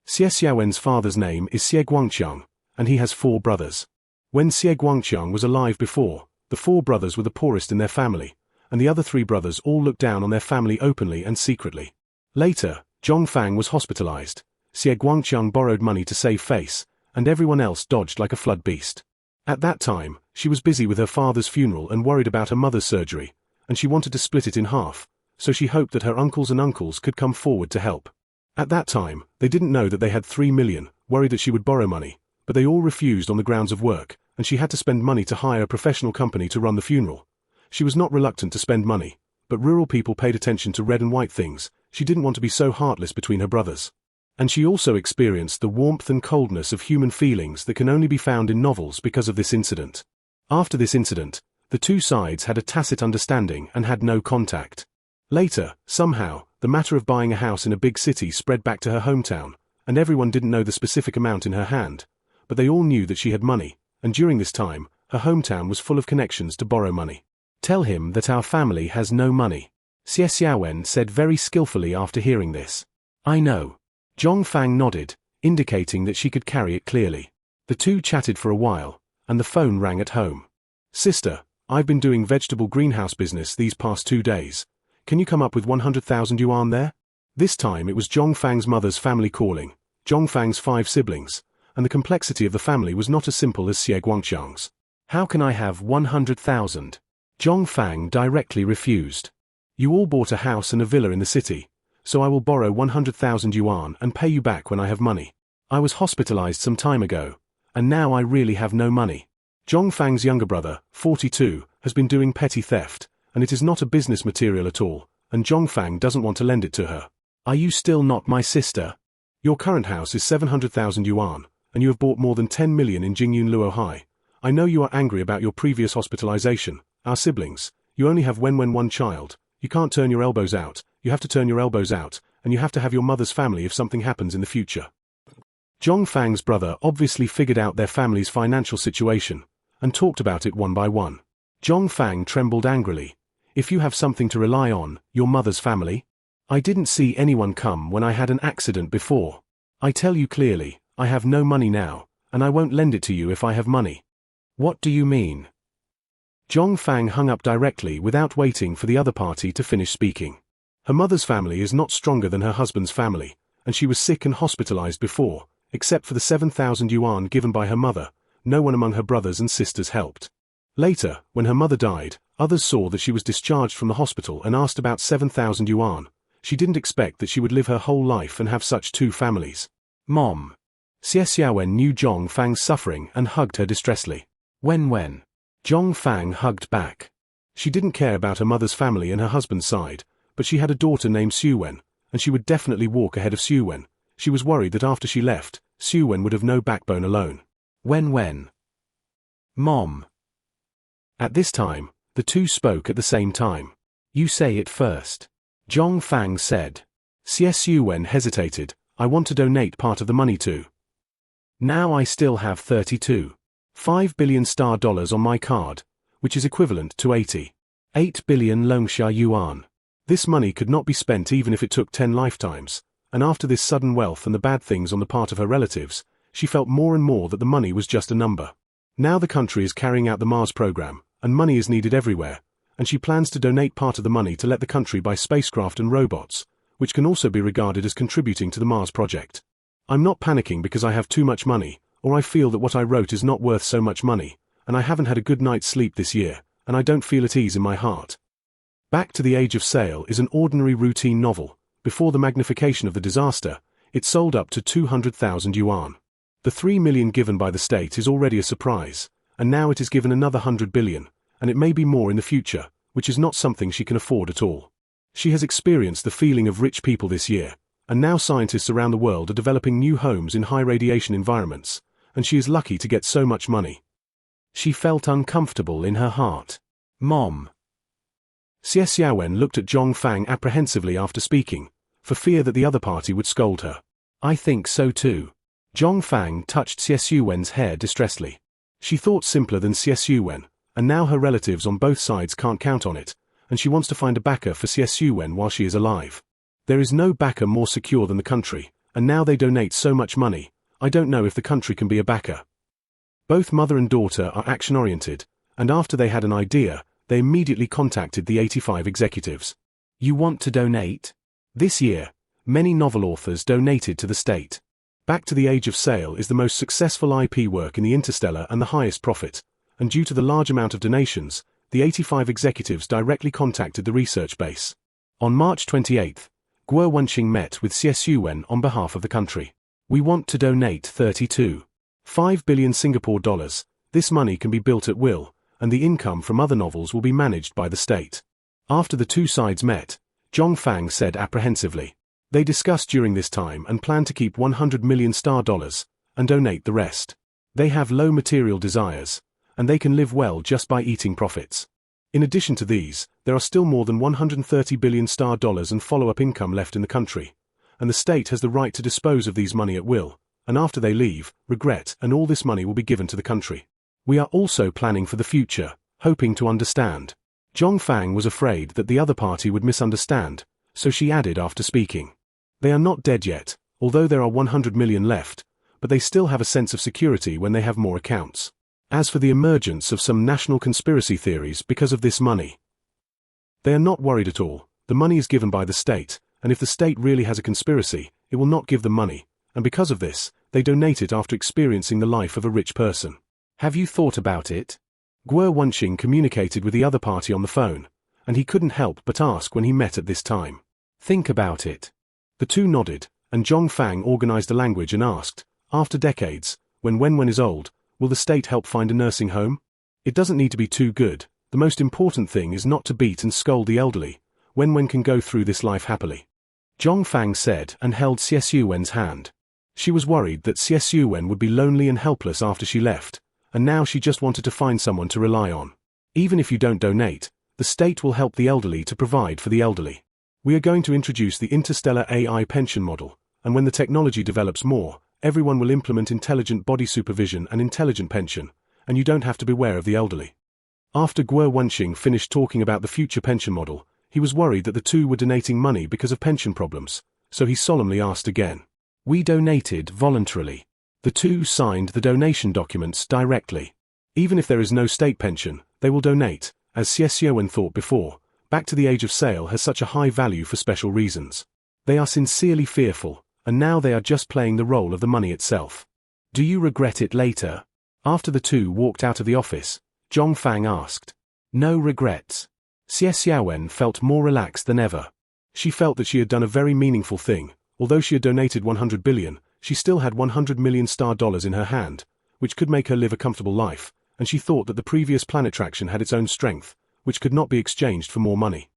Xie Xiaowen's father's name is Xie Guangqiang, and he has 4 brothers. When Xie Guangqiang was alive before, the 4 brothers were the poorest in their family, and the other 3 brothers all looked down on their family openly and secretly. Later, Zhongfang was hospitalized. Xie Guangqiang borrowed money to save face, and everyone else dodged like a flood beast. At that time, she was busy with her father's funeral and worried about her mother's surgery, and she wanted to split it in half, so she hoped that her uncles and uncles could come forward to help. At that time, they didn't know that they had 3 million, worried that she would borrow money, but they all refused on the grounds of work, and she had to spend money to hire a professional company to run the funeral. She was not reluctant to spend money, but rural people paid attention to red and white things. She didn't want to be so heartless between her brothers. And she also experienced the warmth and coldness of human feelings that can only be found in novels because of this incident. After this incident, the 2 sides had a tacit understanding and had no contact. Later, somehow, the matter of buying a house in a big city spread back to her hometown, and everyone didn't know the specific amount in her hand, but they all knew that she had money, and during this time, her hometown was full of connections to borrow money. Tell him that our family has no money, Xie Xiaowen said very skillfully after hearing this. I know. Zhongfang nodded, indicating that she could carry it clearly. The two chatted for a while, and the phone rang at home. Sister, I've been doing vegetable greenhouse business these past 2 days. Can you come up with 100,000 yuan there? This time it was Zhongfang's mother's family calling, Zhongfang's 5 siblings, and the complexity of the family was not as simple as Xie Guangxiang's. How can I have 100,000? Zhongfang directly refused. You all bought a house and a villa in the city, so I will borrow 100,000 yuan and pay you back when I have money. I was hospitalized some time ago, and now I really have no money. Zhongfang's younger brother, 42, has been doing petty theft, and it is not a business material at all, and Zhongfang doesn't want to lend it to her. Are you still not my sister? Your current house is 700,000 yuan, and you have bought more than 10 million in Jingyun Luohai. I know you are angry about your previous hospitalization, our siblings. You only have Wenwen one child. You can't turn your elbows out, you have to turn your elbows out, and you have to have your mother's family if something happens in the future. Zhongfang's brother obviously figured out their family's financial situation, and talked about it one by one. Zhongfang trembled angrily. If you have something to rely on, your mother's family? I didn't see anyone come when I had an accident before. I tell you clearly, I have no money now, and I won't lend it to you if I have money. What do you mean? Zhongfang hung up directly without waiting for the other party to finish speaking. Her mother's family is not stronger than her husband's family, and she was sick and hospitalized before, except for the 7,000 yuan given by her mother. No one among her brothers and sisters helped. Later, when her mother died, others saw that she was discharged from the hospital and asked about 7,000 yuan. She didn't expect that she would live her whole life and have such 2 families. Mom. Xie Xiaowen knew Zhongfang's suffering and hugged her distressfully. When? Zhongfang hugged back. She didn't care about her mother's family and her husband's side, but she had a daughter named Xuwen, and she would definitely walk ahead of Xuwen. She was worried that after she left, Xuwen would have no backbone alone. When? Mom. At this time, the two spoke at the same time. You say it first. Zhongfang said. Xie Xuwen hesitated. I want to donate part of the money to. Now I still have 32.5 billion star dollars on my card, which is equivalent to 88 billion Longsha yuan. This money could not be spent even if it took 10 lifetimes, and after this sudden wealth and the bad things on the part of her relatives, she felt more and more that the money was just a number. Now the country is carrying out the Mars program, and money is needed everywhere, and she plans to donate part of the money to let the country buy spacecraft and robots, which can also be regarded as contributing to the Mars project. I'm not panicking because I have too much money, or I feel that what I wrote is not worth so much money, and I haven't had a good night's sleep this year, and I don't feel at ease in my heart. Back to the Age of Sail is an ordinary routine novel. Before the magnification of the disaster, it sold up to 200,000 yuan. The 3 million given by the state is already a surprise, and now it is given another 100 billion, and it may be more in the future, which is not something she can afford at all. She has experienced the feeling of rich people this year, and now scientists around the world are developing new homes in high radiation environments, and she is lucky to get so much money. She felt uncomfortable in her heart. Mom. Xie Xiaowen looked at Zhongfang apprehensively after speaking, for fear that the other party would scold her. I think so too. Zhongfang touched Xie Xiaowen's hair distressfully. She thought simpler than Xie Xiaowen, and now her relatives on both sides can't count on it, and she wants to find a backer for Xie Xiaowen while she is alive. There is no backer more secure than the country, and now they donate so much money, I don't know if the country can be a backer. Both mother and daughter are action-oriented, and after they had an idea, they immediately contacted the 85 executives. You want to donate? This year, many novel authors donated to the state. Back to the Age of Sail is the most successful IP work in the Interstellar and the highest profit, and due to the large amount of donations, the 85 executives directly contacted the research base. On March 28, Guo Wenqing met with Xie Xiaowen on behalf of the country. We want to donate 32.5 billion Singapore dollars. This money can be built at will, and the income from other novels will be managed by the state. After the two sides met, Zhongfang said apprehensively. They discussed during this time and plan to keep 100 million star dollars, and donate the rest. They have low material desires, and they can live well just by eating profits. In addition to these, there are still more than 130 billion star dollars and follow-up income left in the country, and the state has the right to dispose of these money at will, and after they leave, regret, and all this money will be given to the country. We are also planning for the future, hoping to understand. Zhongfang was afraid that the other party would misunderstand, so she added after speaking. They are not dead yet, although there are 100 million left, but they still have a sense of security when they have more accounts. As for the emergence of some national conspiracy theories because of this money, they are not worried at all. The money is given by the state, and if the state really has a conspiracy, it will not give them money, and because of this, they donate it after experiencing the life of a rich person. Have you thought about it? Guo Wenxing communicated with the other party on the phone, and he couldn't help but ask when he met at this time. Think about it. The two nodded, and Zhong Fang organized a language and asked, after decades, when Wenwen is old, will the state help find a nursing home? It doesn't need to be too good. The most important thing is not to beat and scold the elderly. Wenwen can go through this life happily. Zhong Fang said and held Xie Xuwen's hand. She was worried that Xie Xuwen would be lonely and helpless after she left, and now she just wanted to find someone to rely on. Even if you don't donate, the state will help the elderly to provide for the elderly. We are going to introduce the interstellar AI pension model, and when the technology develops more, everyone will implement intelligent body supervision and intelligent pension, and you don't have to beware of the elderly. After Guo Wenxing finished talking about the future pension model, he was worried that the two were donating money because of pension problems, so he solemnly asked again. We donated voluntarily. The two signed the donation documents directly. Even if there is no state pension, they will donate, as Xie Xuwen thought before. Back to the age of sale has such a high value for special reasons. They are sincerely fearful, and now they are just playing the role of the money itself. Do you regret it later? After the two walked out of the office, Zhong Fang asked. No regrets. Xie Xuwen felt more relaxed than ever. She felt that she had done a very meaningful thing. Although she had donated 100 billion, she still had 100 million star dollars in her hand, which could make her live a comfortable life, and she thought that the previous planet traction had its own strength, which could not be exchanged for more money.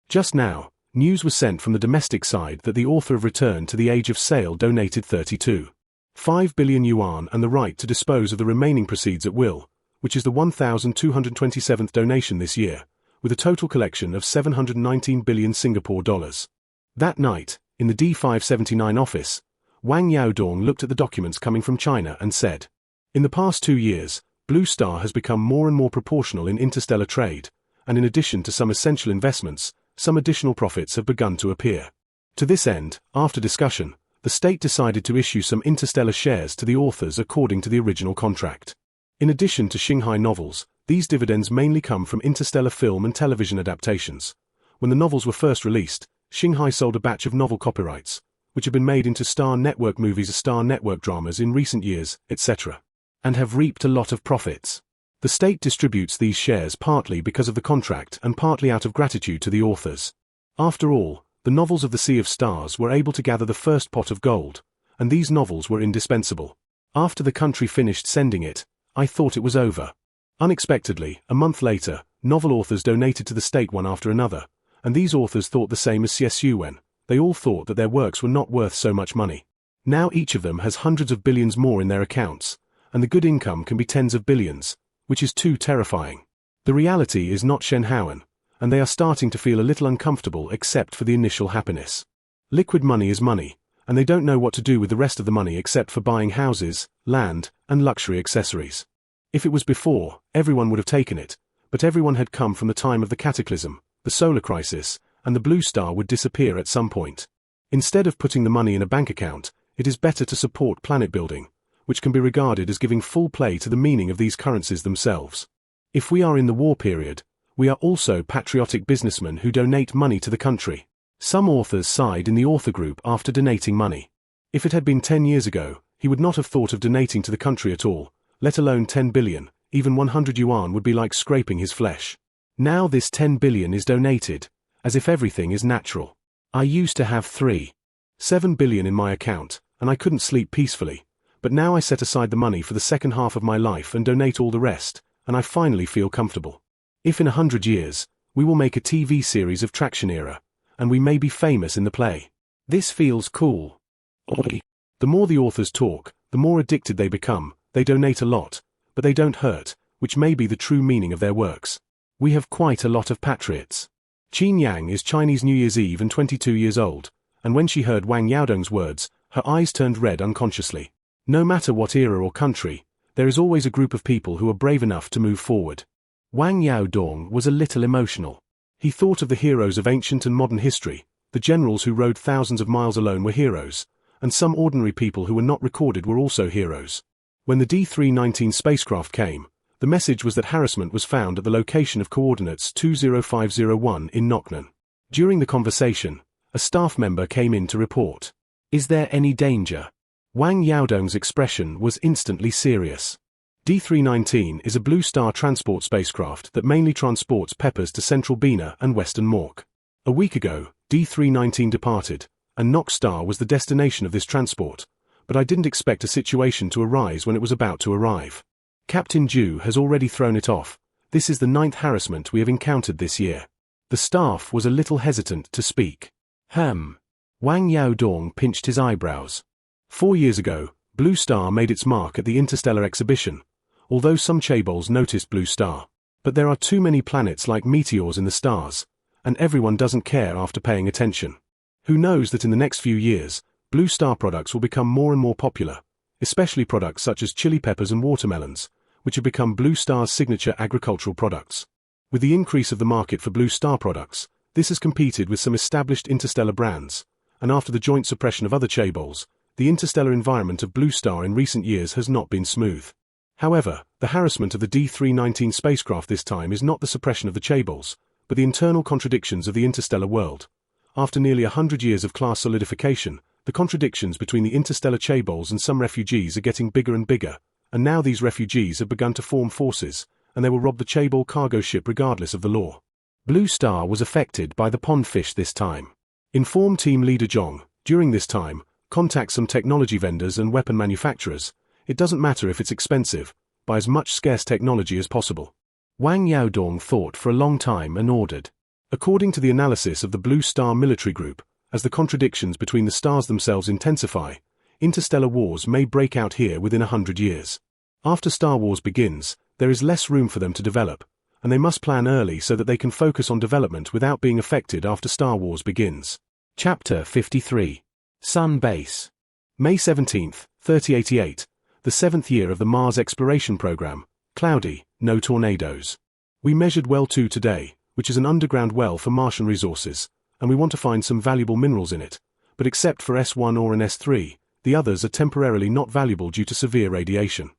Just now, news was sent from the domestic side that the author of Return to the Age of Sail donated 32.5 billion yuan and the right to dispose of the remaining proceeds at will, which is the 1,227th donation this year, with a total collection of 719 billion Singapore dollars. That night, in the D579 office, Wang Yaodong looked at the documents coming from China and said, in the past 2 years, Blue Star has become more and more proportional in interstellar trade, and in addition to some essential investments, some additional profits have begun to appear. To this end, after discussion, the state decided to issue some interstellar shares to the authors according to the original contract. In addition to Xinghai novels, these dividends mainly come from interstellar film and television adaptations. When the novels were first released, Xinghai sold a batch of novel copyrights, which have been made into Star Network movies, Star Network dramas in recent years, etc., and have reaped a lot of profits. The state distributes these shares partly because of the contract and partly out of gratitude to the authors. After all, the novels of the Sea of Stars were able to gather the first pot of gold, and these novels were indispensable. After the country finished sending it, I thought it was over. Unexpectedly, a month later, novel authors donated to the state one after another, and these authors thought the same as Xie Xuwen. They all thought that their works were not worth so much money. Now each of them has hundreds of billions more in their accounts, and the good income can be tens of billions, which is too terrifying. The reality is not Shenhauen, and they are starting to feel a little uncomfortable except for the initial happiness. Liquid money is money, and they don't know what to do with the rest of the money except for buying houses, land, and luxury accessories. If it was before, everyone would have taken it, but everyone had come from the time of the cataclysm, the solar crisis, and the Blue Star would disappear at some point. Instead of putting the money in a bank account, it is better to support planet building, which can be regarded as giving full play to the meaning of these currencies themselves. If we are in the war period, we are also patriotic businessmen who donate money to the country. Some authors sighed in the author group after donating money. If it had been 10 years ago, he would not have thought of donating to the country at all, let alone 10 billion, even 100 yuan would be like scraping his flesh. Now this 10 billion is donated, as if everything is natural. I used to have 3.7 billion in my account, and I couldn't sleep peacefully, but now I set aside the money for the second half of my life and donate all the rest, and I finally feel comfortable. If in 100 years, we will make a TV series of Traction Era, and we may be famous in the play. This feels cool. The more the authors talk, the more addicted they become. They donate a lot, but they don't hurt, which may be the true meaning of their works. We have quite a lot of patriots. Qin Yang is Chinese New Year's Eve and 22 years old, and when she heard Wang Yaodong's words, her eyes turned red unconsciously. No matter what era or country, there is always a group of people who are brave enough to move forward. Wang Yaodong was a little emotional. He thought of the heroes of ancient and modern history. The generals who rode thousands of miles alone were heroes, and some ordinary people who were not recorded were also heroes. When the D319 spacecraft came, the message was that harassment was found at the location of coordinates 20501 in Noknan. During the conversation, a staff member came in to report. "Is there any danger?" Wang Yaodong's expression was instantly serious. D319 is a Blue Star transport spacecraft that mainly transports peppers to Central Bina and Western Mork. A week ago, D319 departed, and Nok Star was the destination of this transport, but I didn't expect a situation to arise when it was about to arrive. Captain Ju has already thrown it off. This is the 9th harassment we have encountered this year. The staff was a little hesitant to speak. Wang Yaodong pinched his eyebrows. 4 years ago, Blue Star made its mark at the Interstellar Exhibition, although some chaebols noticed Blue Star. But there are too many planets like meteors in the stars, and everyone doesn't care after paying attention. Who knows that in the next few years, Blue Star products will become more and more popular, especially products such as chili peppers and watermelons, which have become Blue Star's signature agricultural products. With the increase of the market for Blue Star products, this has competed with some established interstellar brands, and after the joint suppression of other chaebols, the interstellar environment of Blue Star in recent years has not been smooth. However, the harassment of the D319 spacecraft this time is not the suppression of the chaebols, but the internal contradictions of the interstellar world. After nearly 100 years of class solidification, the contradictions between the interstellar chaebols and some refugees are getting bigger and bigger, and now these refugees have begun to form forces, and they will rob the chaebol cargo ship regardless of the law. Blue Star was affected by the pond fish this time. Inform team leader Zhong, during this time, contact some technology vendors and weapon manufacturers. It doesn't matter if it's expensive, buy as much scarce technology as possible. Wang Yaodong thought for a long time and ordered. According to the analysis of the Blue Star military group, as the contradictions between the stars themselves intensify, interstellar wars may break out here within 100 years. After Star Wars begins, there is less room for them to develop, and they must plan early so that they can focus on development without being affected after Star Wars begins. Chapter 53. Sun Base. May 17, 3088, the 7th year of the Mars exploration program. Cloudy, no tornadoes. We measured well 2 today, which is an underground well for Martian resources, and we want to find some valuable minerals in it, but except for S1 or an S3, the others are temporarily not valuable due to severe radiation.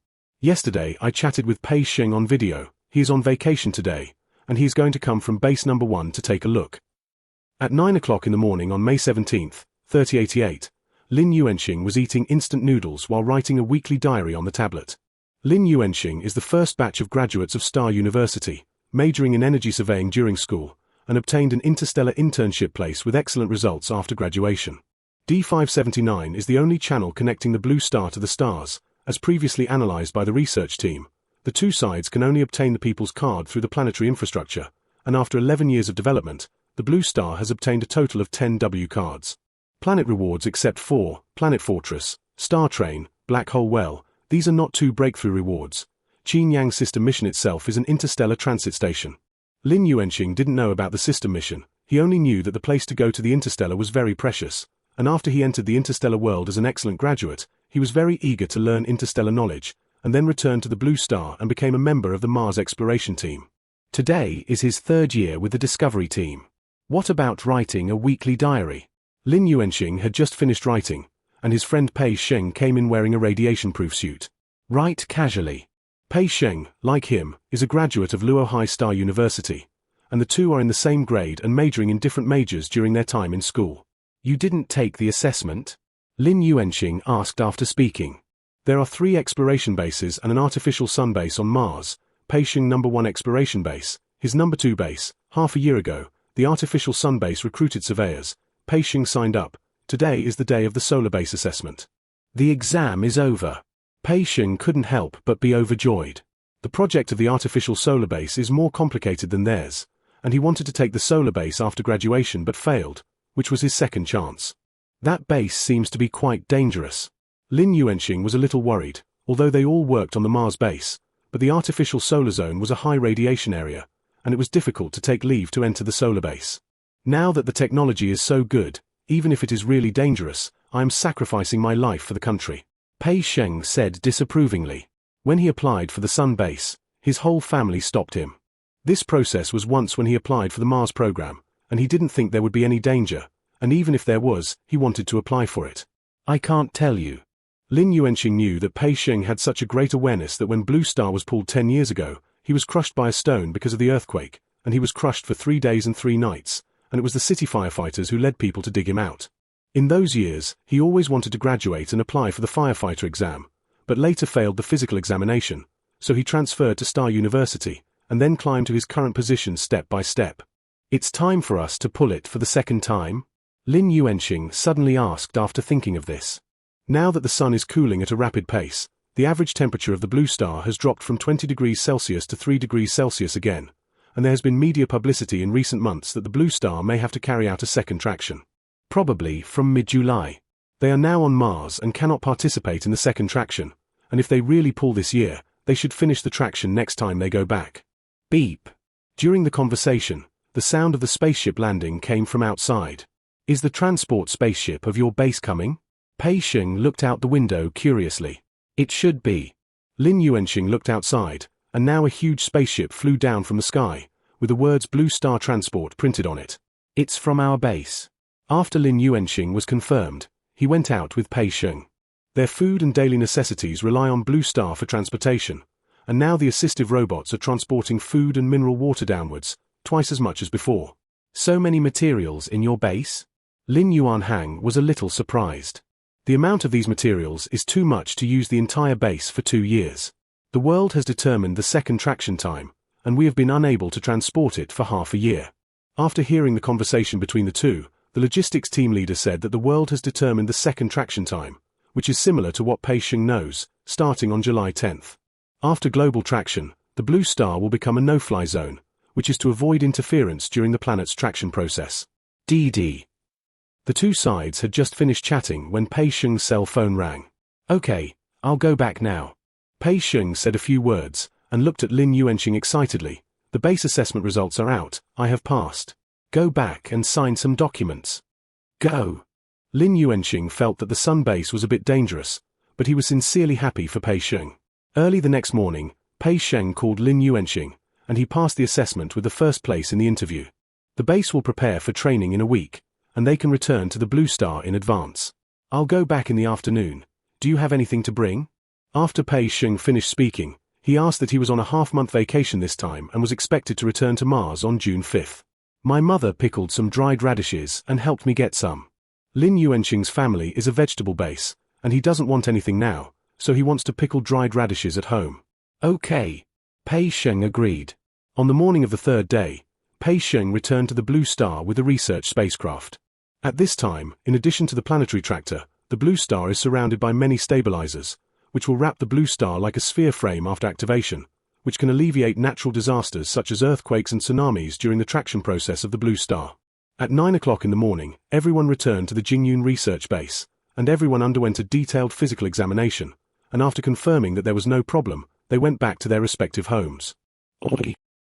Yesterday I chatted with Pei Sheng on video. He is on vacation today, and he is going to come from base number 1 to take a look. At 9 o'clock in the morning on May 17, 3088, Lin Yuanxing was eating instant noodles while writing a weekly diary on the tablet. Lin Yuanxing is the first batch of graduates of Star University, majoring in energy surveying during school, and obtained an interstellar internship place with excellent results after graduation. D579 is the only channel connecting the Blue Star to the stars, as previously analyzed by the research team. The two sides can only obtain the people's card through the planetary infrastructure, and after 11 years of development, the Blue Star has obtained a total of 10 W cards. Planet rewards except for Planet Fortress, Star Train, Black Hole Well, these are not 2 breakthrough rewards. Qin-Yang system mission itself is an interstellar transit station. Lin Yuanxing didn't know about the system mission, he only knew that the place to go to the interstellar was very precious, and after he entered the interstellar world as an excellent graduate, he was very eager to learn interstellar knowledge, and then returned to the Blue Star and became a member of the Mars exploration team. Today is his 3rd year with the Discovery team. What about writing a weekly diary? Lin Yuanxing had just finished writing, and his friend Pei Sheng came in wearing a radiation-proof suit. Write casually. Pei Sheng, like him, is a graduate of Luo High Star University, and the two are in the same grade and majoring in different majors during their time in school. You didn't take the assessment? Lin Yuanxing asked after speaking. There are 3 exploration bases and an artificial sun base on Mars. Pei Sheng number 1 exploration base, his number 2 base. Half a year ago, the artificial sun base recruited surveyors. Pei Sheng signed up. Today is the day of the solar base assessment. The exam is over. Pei Sheng couldn't help but be overjoyed. The project of the artificial solar base is more complicated than theirs, and he wanted to take the solar base after graduation but failed, which was his second chance. That base seems to be quite dangerous. Lin Yuanxing was a little worried, although they all worked on the Mars base, but the artificial solar zone was a high radiation area, and it was difficult to take leave to enter the solar base. Now that the technology is so good, even if it is really dangerous, I am sacrificing my life for the country. Pei Sheng said disapprovingly. When he applied for the Sun base, his whole family stopped him. This process was once when he applied for the Mars program, and he didn't think there would be any danger, and even if there was, he wanted to apply for it. I can't tell you. Lin Yuanxing knew that Pei Sheng had such a great awareness that when Blue Star was pulled 10 years ago, he was crushed by a stone because of the earthquake, and he was crushed for 3 days and 3 nights, and it was the city firefighters who led people to dig him out. In those years, he always wanted to graduate and apply for the firefighter exam, but later failed the physical examination, so he transferred to Star University, and then climbed to his current position step by step. It's time for us to pull it for the second time? Lin Yuanxing suddenly asked after thinking of this. Now that the sun is cooling at a rapid pace, the average temperature of the Blue Star has dropped from 20 degrees Celsius to 3 degrees Celsius again, and there has been media publicity in recent months that the Blue Star may have to carry out a second traction. Probably from mid-July. They are now on Mars and cannot participate in the second traction, and if they really pull this year, they should finish the traction next time they go back. Beep. During the conversation, the sound of the spaceship landing came from outside. Is the transport spaceship of your base coming? Pei Sheng looked out the window curiously. It should be. Lin Yuanxing looked outside, and now a huge spaceship flew down from the sky, with the words Blue Star Transport printed on it. It's from our base. After Lin Yuanxing was confirmed, he went out with Pei Sheng. Their food and daily necessities rely on Blue Star for transportation, and now the assistive robots are transporting food and mineral water downwards, twice as much as before. So many materials in your base? Lin Yuanhang was a little surprised. The amount of these materials is too much to use the entire base for 2 years. The world has determined the second traction time, and we have been unable to transport it for half a year. After hearing the conversation between the two, the logistics team leader said that the world has determined the second traction time, which is similar to what Pei Sheng knows, starting on July 10th. After global traction, the Blue Star will become a no-fly zone, which is to avoid interference during the planet's traction process. DD. The two sides had just finished chatting when Pei Sheng's cell phone rang. Okay, I'll go back now. Pei Sheng said a few words, and looked at Lin Yuanxing excitedly. The base assessment results are out, I have passed. Go back and sign some documents. Go. Lin Yuanxing felt that the Sun base was a bit dangerous, but he was sincerely happy for Pei Sheng. Early the next morning, Pei Sheng called Lin Yuanxing, and he passed the assessment with the first place in the interview. The base will prepare for training in a week, and they can return to the Blue Star in advance. I'll go back in the afternoon. Do you have anything to bring? After Pei Sheng finished speaking, he asked that he was on a half-month vacation this time and was expected to return to Mars on June 5th. My mother pickled some dried radishes and helped me get some. Lin Yuanxing's family is a vegetable base, and he doesn't want anything now, so he wants to pickle dried radishes at home. Okay. Pei Sheng agreed. On the morning of the third day, Pei Sheng returned to the Blue Star with a research spacecraft. At this time, in addition to the planetary tractor, the Blue Star is surrounded by many stabilizers, which will wrap the Blue Star like a sphere frame after activation, which can alleviate natural disasters such as earthquakes and tsunamis during the traction process of the Blue Star. At 9 o'clock in the morning, everyone returned to the Jingyun research base, and everyone underwent a detailed physical examination, and after confirming that there was no problem, they went back to their respective homes.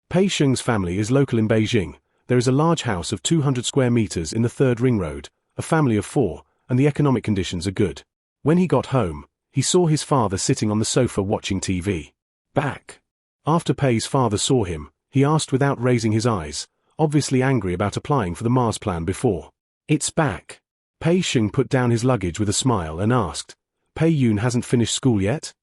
Pei Sheng's family is local in Beijing. There is a large house of 200 square meters in the 3rd Ring Road, a family of 4, and the economic conditions are good. When he got home, he saw his father sitting on the sofa watching TV. Back. After Pei's father saw him, he asked without raising his eyes, obviously angry about applying for the Mars plan before. It's back. Pei Sheng put down his luggage with a smile and asked, Pei Yun hasn't finished school yet?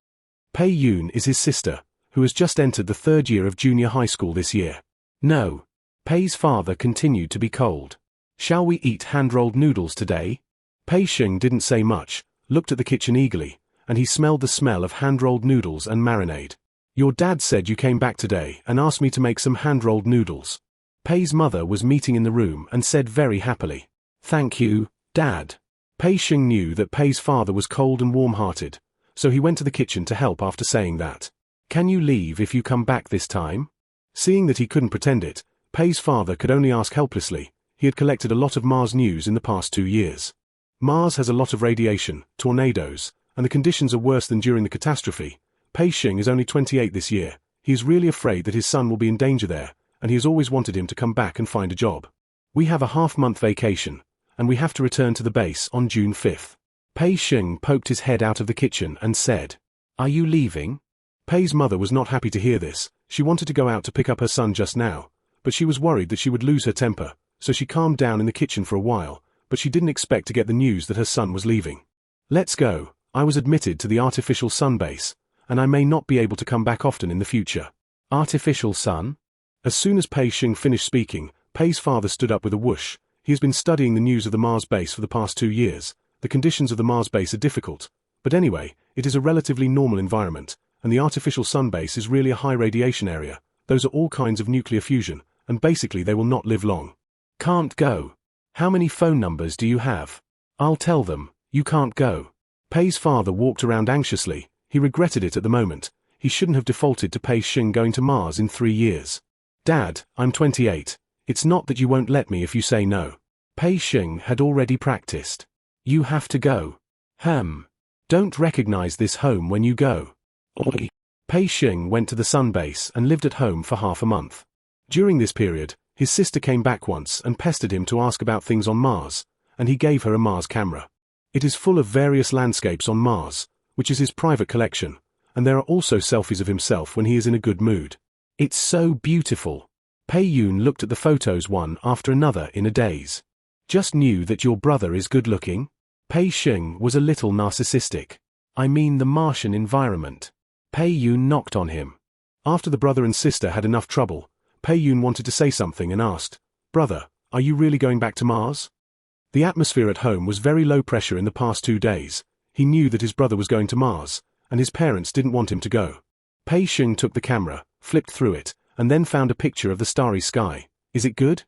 Pei Yun is his sister, who has just entered the 3rd year of junior high school this year. No. Pei's father continued to be cold. Shall we eat hand-rolled noodles today? Pei Sheng didn't say much, looked at the kitchen eagerly, and he smelled the smell of hand-rolled noodles and marinade. Your dad said you came back today and asked me to make some hand-rolled noodles. Pei's mother was meeting in the room and said very happily, Thank you, Dad. Pei Sheng knew that Pei's father was cold and warm-hearted, so he went to the kitchen to help after saying that. Can you leave if you come back this time? Seeing that he couldn't pretend it, Pei's father could only ask helplessly. He had collected a lot of Mars news in the past 2 years. Mars has a lot of radiation, tornadoes, and the conditions are worse than during the catastrophe. Pei Sheng is only 28 this year. He is really afraid that his son will be in danger there, and he has always wanted him to come back and find a job. We have a half-month vacation, and we have to return to the base on June 5th. Pei Sheng poked his head out of the kitchen and said, Are you leaving? Pei's mother was not happy to hear this. She wanted to go out to pick up her son just now, but she was worried that she would lose her temper, so she calmed down in the kitchen for a while, but she didn't expect to get the news that her son was leaving. Let's go. I was admitted to the artificial sun base, and I may not be able to come back often in the future. Artificial sun? As soon as Pei Xing finished speaking, Pei's father stood up with a whoosh. He has been studying the news of the Mars base for the past 2 years. The conditions of the Mars base are difficult. But anyway, it is a relatively normal environment, and the artificial sun base is really a high radiation area. Those are all kinds of nuclear fusion, and basically they will not live long. Can't go. How many phone numbers do you have? I'll tell them, you can't go. Pei's father walked around anxiously. He regretted it at the moment. He shouldn't have defaulted to Pei Xing going to Mars in 3 years. Dad, I'm 28. It's not that you won't let me if you say no. Pei Xing had already practiced. You have to go. Don't recognize this home when you go. Oi. Pei Xing went to the sun base and lived at home for half a month. During this period, his sister came back once and pestered him to ask about things on Mars, and he gave her a Mars camera. It is full of various landscapes on Mars, which is his private collection, and there are also selfies of himself when he is in a good mood. It's so beautiful. Pei Yun looked at the photos one after another in a daze. Just knew that your brother is good-looking? Pei Xing was a little narcissistic. I mean the Martian environment. Pei Yun knocked on him. After the brother and sister had enough trouble, Pei Yun wanted to say something and asked, "Brother, are you really going back to Mars?" The atmosphere at home was very low pressure in the past 2 days. He knew that his brother was going to Mars, and his parents didn't want him to go. Pei Xing took the camera, flipped through it, and then found a picture of the starry sky. Is it good?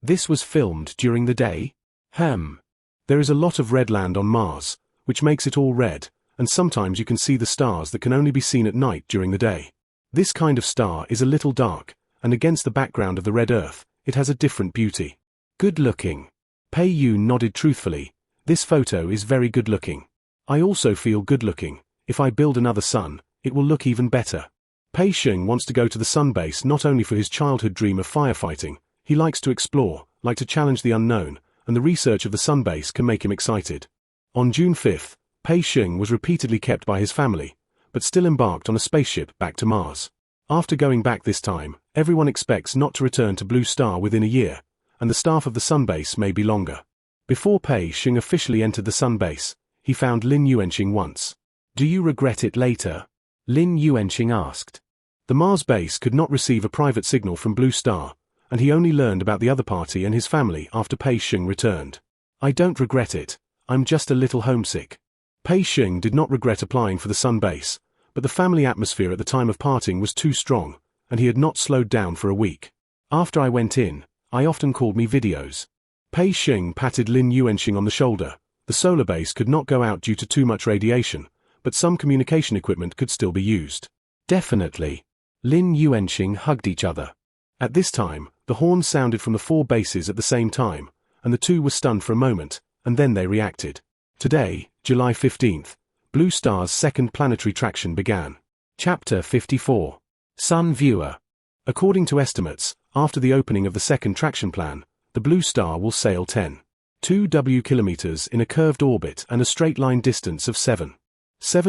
This was filmed during the day? There is a lot of red land on Mars, which makes it all red, and sometimes you can see the stars that can only be seen at night during the day. This kind of star is a little dark, and against the background of the red Earth, it has a different beauty. Good looking. Pei Yun nodded truthfully. This photo is very good looking. I also feel good looking. If I build another sun, it will look even better. Pei Xing wants to go to the sun base not only for his childhood dream of firefighting. He likes to explore, like to challenge the unknown, and the research of the sun base can make him excited. On June 5th, Pei Xing was repeatedly kept by his family, but still embarked on a spaceship back to Mars. After going back this time, everyone expects not to return to Blue Star within a year, and the staff of the sun base may be longer. Before Pei Xing officially entered the sun base, he found Lin Yuanqing once. Do you regret it later? Lin Yuanqing asked. The Mars base could not receive a private signal from Blue Star, and he only learned about the other party and his family after Pei Xing returned. I don't regret it. I'm just a little homesick. Pei Xing did not regret applying for the sun base, but the family atmosphere at the time of parting was too strong, and he had not slowed down for a week. After I went in, I often called me videos. Pei Xing patted Lin Yuanqing on the shoulder. The solar base could not go out due to too much radiation, but some communication equipment could still be used. Definitely. Lin Yuanqing hugged each other. At this time, the horn sounded from the 4 bases at the same time, and the 2 were stunned for a moment, and then they reacted. Today, July 15th, Blue Star's second planetary traction began. Chapter 54. Sun Viewer. According to estimates, after the opening of the second traction plan, the Blue Star will sail 10.2 W kilometers in a curved orbit and a straight line distance of 7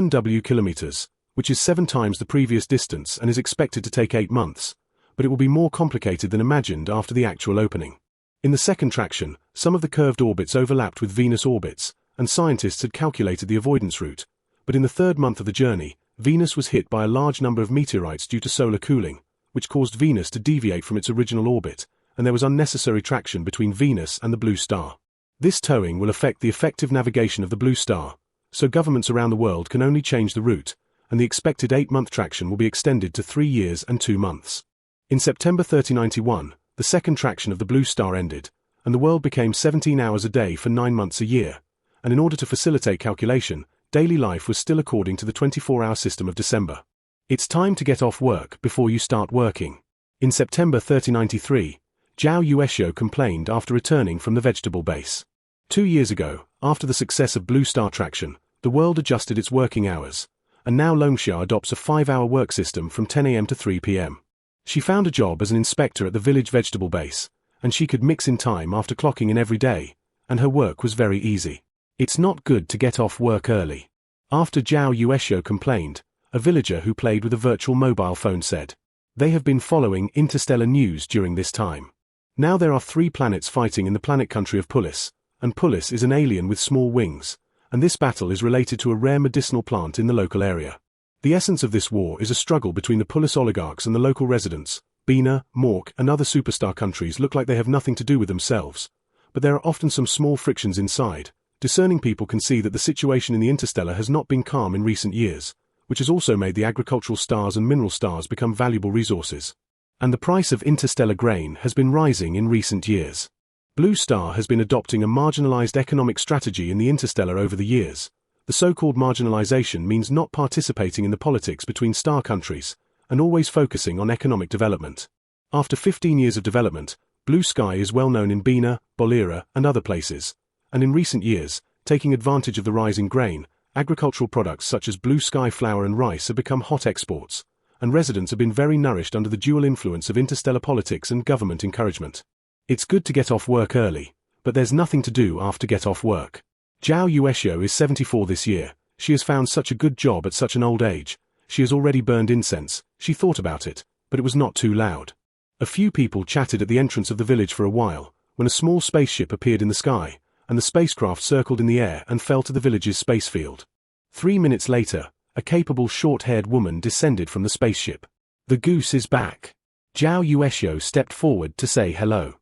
W kilometers, which is 7 times the previous distance and is expected to take 8 months. But it will be more complicated than imagined after the actual opening. In the second traction, some of the curved orbits overlapped with Venus orbits, and scientists had calculated the avoidance route. But in the 3rd month of the journey, Venus was hit by a large number of meteorites due to solar cooling, which caused Venus to deviate from its original orbit, and there was unnecessary traction between Venus and the Blue Star. This towing will affect the effective navigation of the Blue Star, so governments around the world can only change the route, and the expected 8-month traction will be extended to 3 years and 2 months. In September 3091, the second traction of the Blue Star ended, and the world became 17 hours a day for 9 months a year, and in order to facilitate calculation, daily life was still according to the 24-hour system of December. It's time to get off work before you start working. In September 3093, Zhao Yueshio complained after returning from the vegetable base. 2 years ago, after the success of Blue Star traction, the world adjusted its working hours, and now Longxia adopts a 5-hour work system from 10 a.m. to 3 p.m. She found a job as an inspector at the village vegetable base, and she could mix in time after clocking in every day, and her work was very easy. It's not good to get off work early. After Zhao Yueshio complained, a villager who played with a virtual mobile phone said, they have been following interstellar news during this time. Now there are 3 planets fighting in the planet country of Pulis, and Pulis is an alien with small wings, and this battle is related to a rare medicinal plant in the local area. The essence of this war is a struggle between the Pulis oligarchs and the local residents. Bina, Mork, and other superstar countries look like they have nothing to do with themselves, but there are often some small frictions inside. Discerning people can see that the situation in the interstellar has not been calm in recent years, which has also made the agricultural stars and mineral stars become valuable resources. And the price of interstellar grain has been rising in recent years. Blue Star has been adopting a marginalized economic strategy in the interstellar over the years. The so-called marginalization means not participating in the politics between star countries, and always focusing on economic development. After 15 years of development, Blue Sky is well known in Bina, Bolira, and other places, and in recent years, taking advantage of the rise in grain, agricultural products such as Blue Sky flour and rice have become hot exports, and residents have been very nourished under the dual influence of interstellar politics and government encouragement. It's good to get off work early, but there's nothing to do after get off work. Zhao Yueshio is 74 this year. She has found such a good job at such an old age. She has already burned incense. She thought about it, but it was not too loud. A few people chatted at the entrance of the village for a while, when a small spaceship appeared in the sky, and the spacecraft circled in the air and fell to the village's space field. 3 minutes later, a capable short-haired woman descended from the spaceship. The goose is back. Zhao Yueshio stepped forward to say hello.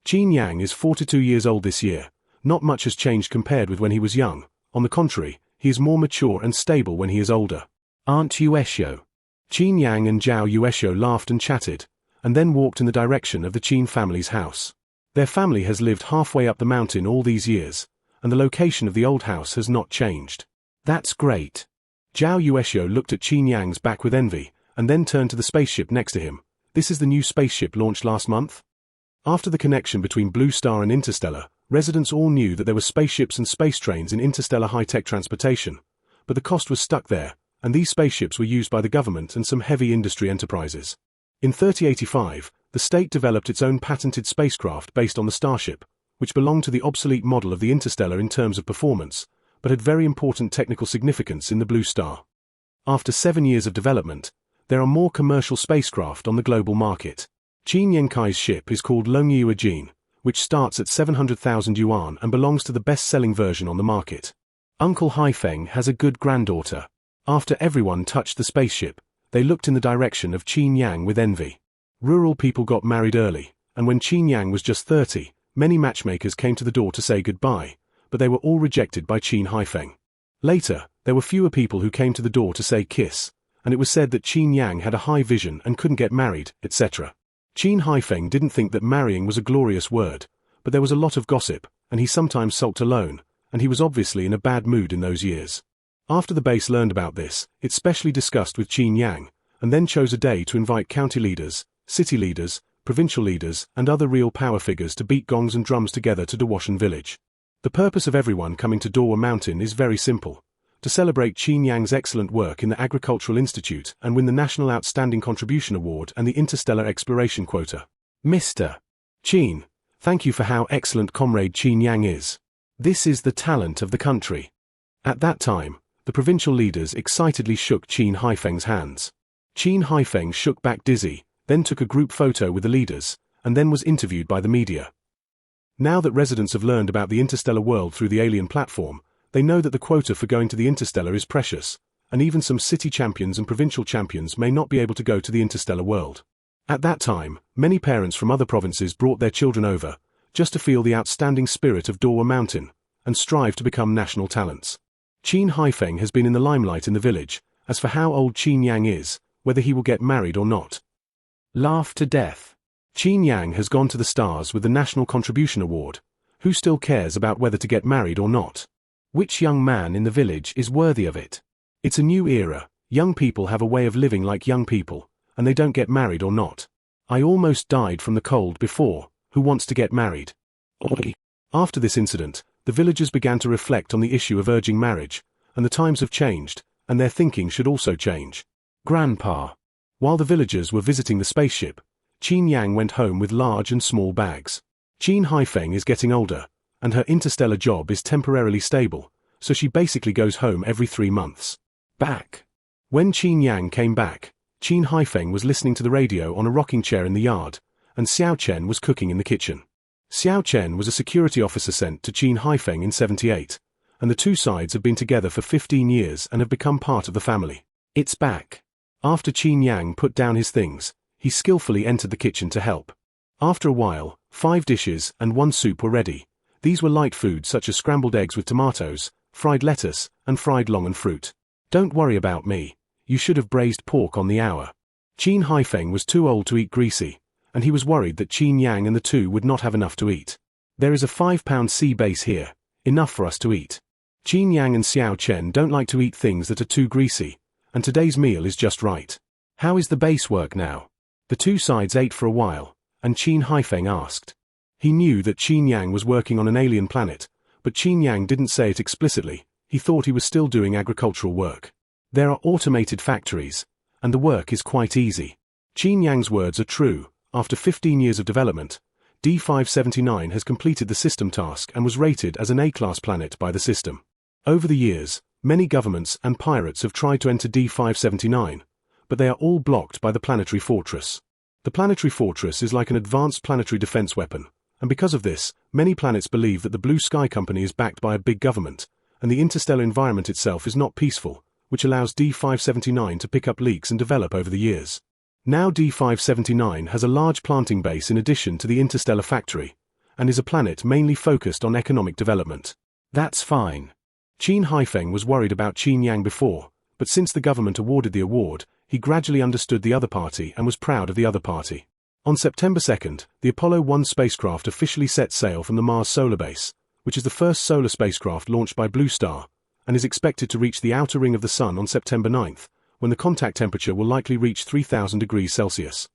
Qin Yang is 42 years old this year. Not much has changed compared with when he was young. On the contrary, he is more mature and stable when he is older. Aunt Yueshio. Qin Yang and Zhao Yueshio laughed and chatted, and then walked in the direction of the Qin family's house. Their family has lived halfway up the mountain all these years, and the location of the old house has not changed. That's great. Zhao Yueshio looked at Qin Yang's back with envy, and then turned to the spaceship next to him. This is the new spaceship launched last month? After the connection between Blue Star and Interstellar, residents all knew that there were spaceships and space trains in interstellar high-tech transportation, but the cost was stuck there, and these spaceships were used by the government and some heavy industry enterprises. In 3085, the state developed its own patented spacecraft based on the Starship, which belonged to the obsolete model of the Interstellar in terms of performance, but had very important technical significance in the Blue Star. After 7 years of development, there are more commercial spacecraft on the global market. Qin Yenkai's ship is called Longyu Ajin, which starts at 700,000 yuan and belongs to the best-selling version on the market. Uncle Haifeng has a good granddaughter. After everyone touched the spaceship, they looked in the direction of Qin Yang with envy. Rural people got married early, and when Qin Yang was just 30, many matchmakers came to the door to say goodbye, but they were all rejected by Qin Haifeng. Later, there were fewer people who came to the door to say kiss, and it was said that Qin Yang had a high vision and couldn't get married, etc. Qin Haifeng didn't think that marrying was a glorious word, but there was a lot of gossip, and he sometimes sulked alone, and he was obviously in a bad mood in those years. After the base learned about this, it specially discussed with Qin Yang, and then chose a day to invite county leaders, city leaders, provincial leaders, and other real power figures to beat gongs and drums together to Dawashan village. The purpose of everyone coming to Dawa Mountain is very simple: to celebrate Qin Yang's excellent work in the Agricultural Institute and win the National Outstanding Contribution Award and the Interstellar Exploration Quota. Mr. Qin, thank you for how excellent Comrade Qin Yang is. This is the talent of the country. At that time, the provincial leaders excitedly shook Qin Haifeng's hands. Qin Haifeng shook back dizzy, then took a group photo with the leaders, and then was interviewed by the media. Now that residents have learned about the interstellar world through the alien platform, they know that the quota for going to the interstellar is precious, and even some city champions and provincial champions may not be able to go to the interstellar world. At that time, many parents from other provinces brought their children over, just to feel the outstanding spirit of Dawa Mountain, and strive to become national talents. Qin Haifeng has been in the limelight in the village. As for how old Qin Yang is, whether he will get married or not. Laugh to death. Qin Yang has gone to the stars with the National Contribution Award. Who still cares about whether to get married or not? Which young man in the village is worthy of it? It's a new era. Young people have a way of living like young people, and they don't get married or not. I almost died from the cold before. Who wants to get married? After this incident, the villagers began to reflect on the issue of urging marriage, and the times have changed, and their thinking should also change. Grandpa. While the villagers were visiting the spaceship, Qin Yang went home with large and small bags. Qin Haifeng is getting older, and her interstellar job is temporarily stable, so she basically goes home every 3 months. Back. When Qin Yang came back, Qin Haifeng was listening to the radio on a rocking chair in the yard, and Xiao Chen was cooking in the kitchen. Xiao Chen was a security officer sent to Qin Haifeng in 78, and the two sides have been together for 15 years and have become part of the family. It's back. After Qin Yang put down his things, he skillfully entered the kitchen to help. After a while, 5 dishes and 1 soup were ready. These were light foods such as scrambled eggs with tomatoes, fried lettuce, and fried longan fruit. Don't worry about me. You should have braised pork on the hour. Qin Haifeng was too old to eat greasy, and he was worried that Qin Yang and the two would not have enough to eat. There is a 5-pound sea base here, enough for us to eat. Qin Yang and Xiao Chen don't like to eat things that are too greasy, and today's meal is just right. How is the base work now? The two sides ate for a while, and Qin Haifeng asked. He knew that Qin Yang was working on an alien planet, but Qin Yang didn't say it explicitly. He thought he was still doing agricultural work. There are automated factories, and the work is quite easy. Qin Yang's words are true. After 15 years of development, D579 has completed the system task and was rated as an A-class planet by the system. Over the years, many governments and pirates have tried to enter D579, but they are all blocked by the planetary fortress. The planetary fortress is like an advanced planetary defense weapon, and because of this, many planets believe that the Blue Sky Company is backed by a big government, and the interstellar environment itself is not peaceful, which allows D579 to pick up leaks and develop over the years. Now D579 has a large planting base in addition to the interstellar factory, and is a planet mainly focused on economic development. That's fine. Qin Haifeng was worried about Qin Yang before, but since the government awarded the award, he gradually understood the other party and was proud of the other party. On September 2nd, the Apollo 1 spacecraft officially set sail from the Mars solar base, which is the first solar spacecraft launched by Blue Star, and is expected to reach the outer ring of the Sun on September 9th, when the contact temperature will likely reach 3,000 degrees Celsius.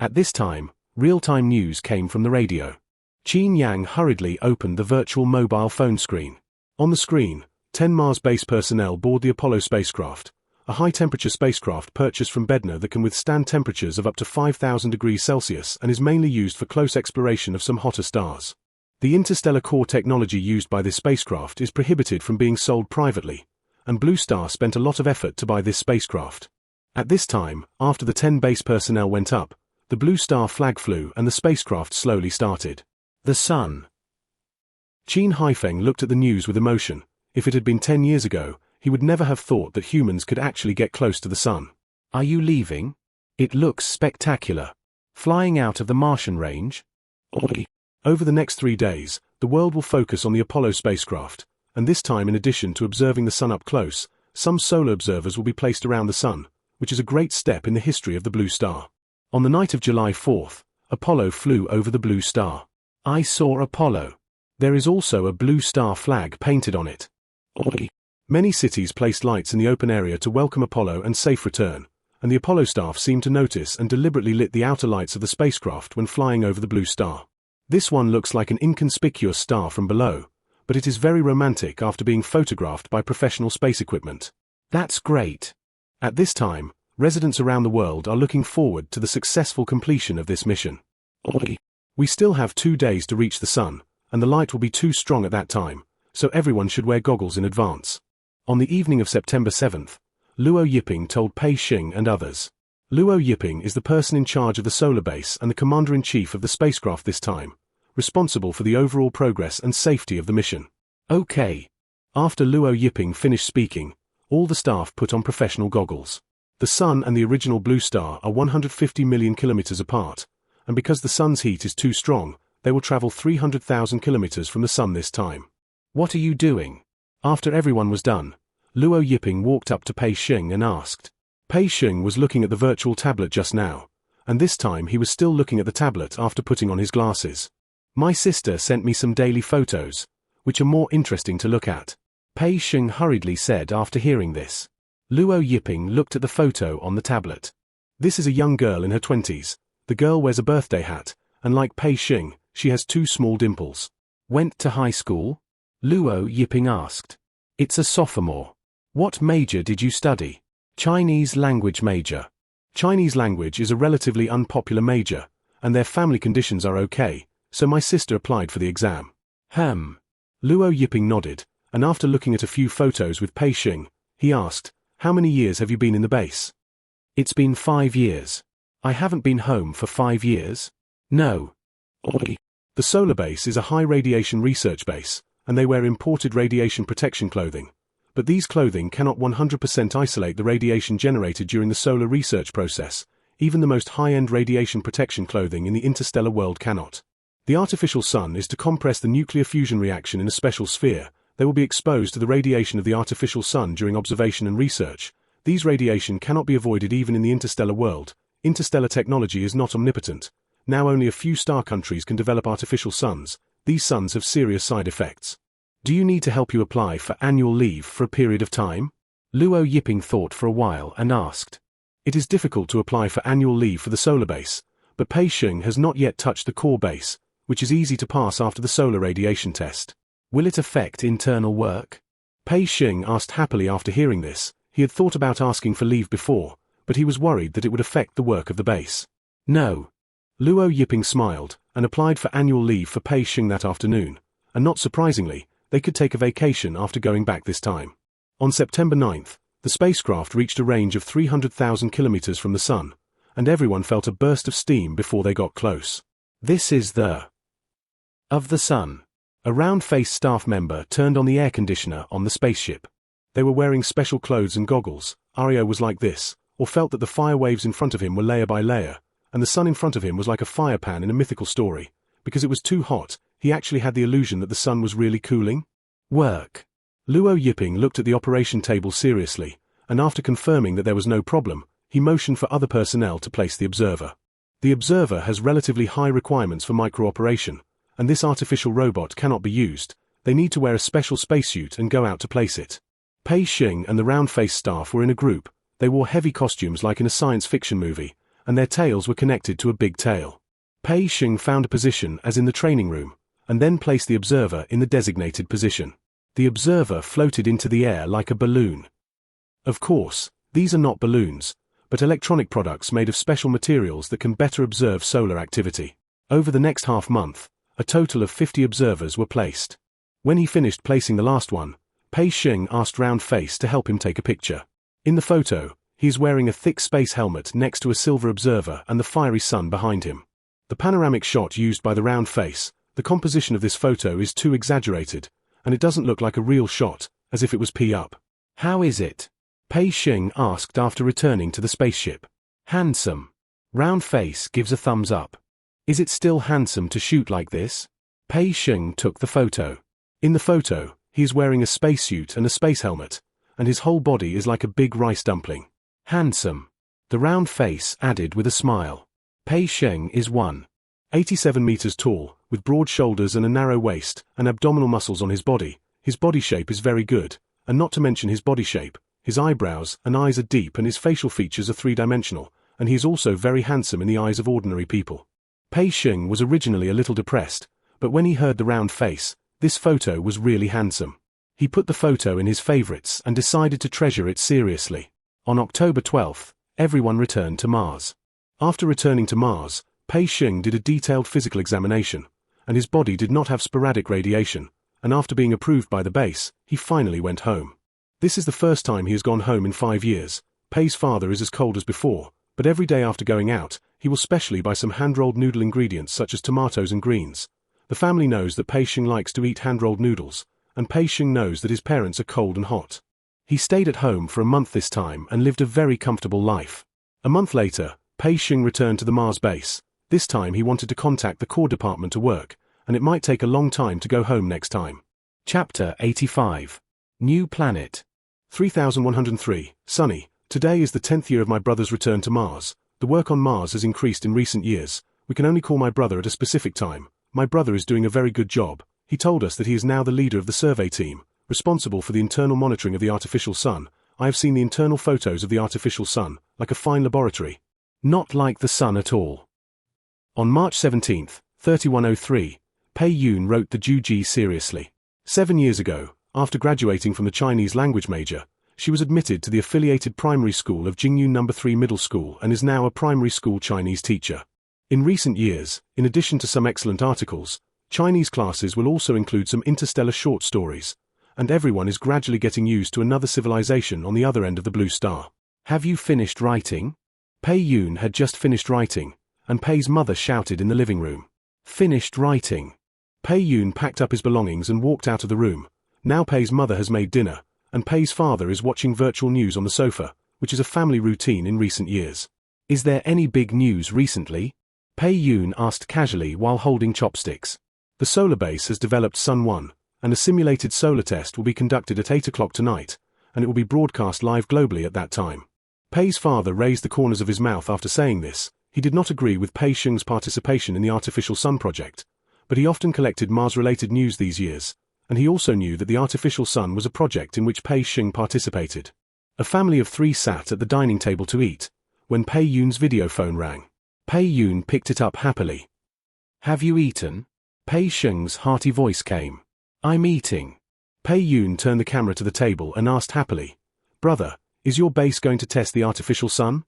At this time, real-time news came from the radio. Qin Yang hurriedly opened the virtual mobile phone screen. On the screen, 10 Mars base personnel board the Apollo spacecraft, a high-temperature spacecraft purchased from Bednar that can withstand temperatures of up to 5,000 degrees Celsius and is mainly used for close exploration of some hotter stars. The interstellar core technology used by this spacecraft is prohibited from being sold privately, and Blue Star spent a lot of effort to buy this spacecraft. At this time, after the 10 base personnel went up, the Blue Star flag flew and the spacecraft slowly started. The Sun. Qin Haifeng looked at the news with emotion. If it had been 10 years ago, he would never have thought that humans could actually get close to the Sun. Are you leaving? It looks spectacular. Flying out of the Martian range? Over the next 3 days, the world will focus on the Apollo spacecraft, and this time in addition to observing the Sun up close, some solar observers will be placed around the Sun, which is a great step in the history of the Blue Star. On the night of July 4th, Apollo flew over the Blue Star. I saw Apollo. There is also a Blue Star flag painted on it. Many cities placed lights in the open area to welcome Apollo and safe return, and the Apollo staff seemed to notice and deliberately lit the outer lights of the spacecraft when flying over the Blue Star. This one looks like an inconspicuous star from below, but it is very romantic after being photographed by professional space equipment. That's great. At this time, residents around the world are looking forward to the successful completion of this mission. We still have 2 days to reach the Sun, and the light will be too strong at that time, so everyone should wear goggles in advance. On the evening of September 7th, Luo Yiping told Pei Xing and others. Luo Yiping is the person in charge of the solar base and the commander-in-chief of the spacecraft this time, responsible for the overall progress and safety of the mission. Okay. After Luo Yiping finished speaking, all the staff put on professional goggles. The Sun and the original Blue Star are 150 million kilometers apart, and because the Sun's heat is too strong, they will travel 300,000 kilometers from the Sun this time. What are you doing? After everyone was done, Luo Yiping walked up to Pei Xing and asked. Pei Xing was looking at the virtual tablet just now, and this time he was still looking at the tablet after putting on his glasses. My sister sent me some daily photos, which are more interesting to look at, Pei Xing hurriedly said after hearing this. Luo Yiping looked at the photo on the tablet. This is a young girl in her 20s. The girl wears a birthday hat, and like Pei Xing, she has 2 small dimples. Went to high school? Luo Yiping asked. It's a sophomore. What major did you study? Chinese language major. Chinese language is a relatively unpopular major, and their family conditions are okay, so my sister applied for the exam. Luo Yiping nodded, and after looking at a few photos with Pei Xing, he asked, how many years have you been in the base? It's been 5 years. I haven't been home for 5 years? No. The solar base is a high radiation research base, and they wear imported radiation protection clothing. But these clothing cannot 100% isolate the radiation generated during the solar research process. Even the most high-end radiation protection clothing in the interstellar world cannot. The artificial sun is to compress the nuclear fusion reaction in a special sphere. They will be exposed to the radiation of the artificial sun during observation and research. These radiation cannot be avoided even in the interstellar world. Interstellar technology is not omnipotent. Now only a few star countries can develop artificial suns. These suns have serious side effects. Do you need to help you apply for annual leave for a period of time? Luo Yiping thought for a while and asked. It is difficult to apply for annual leave for the solar base, but Pei Xing has not yet touched the core base, which is easy to pass after the solar radiation test. Will it affect internal work? Pei Xing asked happily after hearing this. He had thought about asking for leave before, but he was worried that it would affect the work of the base. No. Luo Yiping smiled and applied for annual leave for Pei Xing that afternoon, and not surprisingly, they could take a vacation after going back this time. On September 9th, the spacecraft reached a range of 300,000 kilometers from the Sun, and everyone felt a burst of steam before they got close. This is the of the Sun. A round-faced staff member turned on the air conditioner on the spaceship. They were wearing special clothes and goggles. Ario was like this, or felt that the fire waves in front of him were layer by layer, and the sun in front of him was like a fire pan in a mythical story. Because it was too hot, he actually had the illusion that the sun was really cooling. Work. Luo Yiping looked at the operation table seriously, and after confirming that there was no problem, he motioned for other personnel to place the observer. The observer has relatively high requirements for micro-operation, and this artificial robot cannot be used. They need to wear a special spacesuit and go out to place it. Pei Xing and the round-faced staff were in a group. They wore heavy costumes like in a science fiction movie, and their tails were connected to a big tail. Pei Xing found a position as in the training room, and then placed the observer in the designated position. The observer floated into the air like a balloon. Of course, these are not balloons, but electronic products made of special materials that can better observe solar activity. Over the next half-month, a total of 50 observers were placed. When he finished placing the last one, Pei Xing asked Round Face to help him take a picture. In the photo, he is wearing a thick space helmet next to a silver observer and the fiery sun behind him. The panoramic shot used by the Round Face, the composition of this photo is too exaggerated, and it doesn't look like a real shot, as if it was P-up. How is it? Pei Xing asked after returning to the spaceship. Handsome. Round Face gives a thumbs up. Is it still handsome to shoot like this? Pei Xing took the photo. In the photo, he is wearing a spacesuit and a space helmet, and his whole body is like a big rice dumpling. Handsome. The Round Face added with a smile. Pei Xing is 1.87 meters tall, with broad shoulders and a narrow waist, and abdominal muscles on his body. His body shape is very good, and not to mention his body shape, his eyebrows and eyes are deep and his facial features are three-dimensional, and he is also very handsome in the eyes of ordinary people. Pei Xing was originally a little depressed, but when he heard the Round Face, this photo was really handsome. He put the photo in his favorites and decided to treasure it seriously. On October 12th, everyone returned to Mars. After returning to Mars, Pei Xing did a detailed physical examination, and his body did not have sporadic radiation, and after being approved by the base, he finally went home. This is the first time he has gone home in 5 years. Pei's father is as cold as before, but every day after going out, he will specially buy some hand-rolled noodle ingredients such as tomatoes and greens. The family knows that Pei Xing likes to eat hand-rolled noodles, and Pei Xing knows that his parents are cold and hot. He stayed at home for a month this time and lived a very comfortable life. A month later, Pei Xing returned to the Mars base. This time he wanted to contact the core department to work, and it might take a long time to go home next time. Chapter 85. New Planet. 3103, Sunny. Today is the 10th year of my brother's return to Mars. The work on Mars has increased in recent years. We can only call my brother at a specific time. My brother is doing a very good job. He told us that he is now the leader of the survey team, responsible for the internal monitoring of the artificial sun. I have seen the internal photos of the artificial sun, like a fine laboratory. Not like the sun at all. On March 17, 3103, Pei Yun wrote the Juji seriously. 7 years ago, after graduating from the Chinese language major, she was admitted to the affiliated primary school of Jingyun No. 3 Middle School and is now a primary school Chinese teacher. In recent years, in addition to some excellent articles, Chinese classes will also include some interstellar short stories, and everyone is gradually getting used to another civilization on the other end of the blue star. Have you finished writing? Pei Yun had just finished writing, and Pei's mother shouted in the living room. Finished writing. Pei Yun packed up his belongings and walked out of the room. Now Pei's mother has made dinner, and Pei's father is watching virtual news on the sofa, which is a family routine in recent years. Is there any big news recently? Pei Yun asked casually while holding chopsticks. The solar base has developed Sun 1, and a simulated solar test will be conducted at 8 o'clock tonight, and it will be broadcast live globally at that time. Pei's father raised the corners of his mouth after saying this. He did not agree with Pei Sheng's participation in the artificial sun project, but he often collected Mars-related news these years, and he also knew that the artificial sun was a project in which Pei Sheng participated. A family of 3 sat at the dining table to eat, when Pei Yun's video phone rang. Pei Yun picked it up happily. Have you eaten? Pei Sheng's hearty voice came. I'm eating. Pei Yun turned the camera to the table and asked happily, Brother, is your base going to test the artificial sun?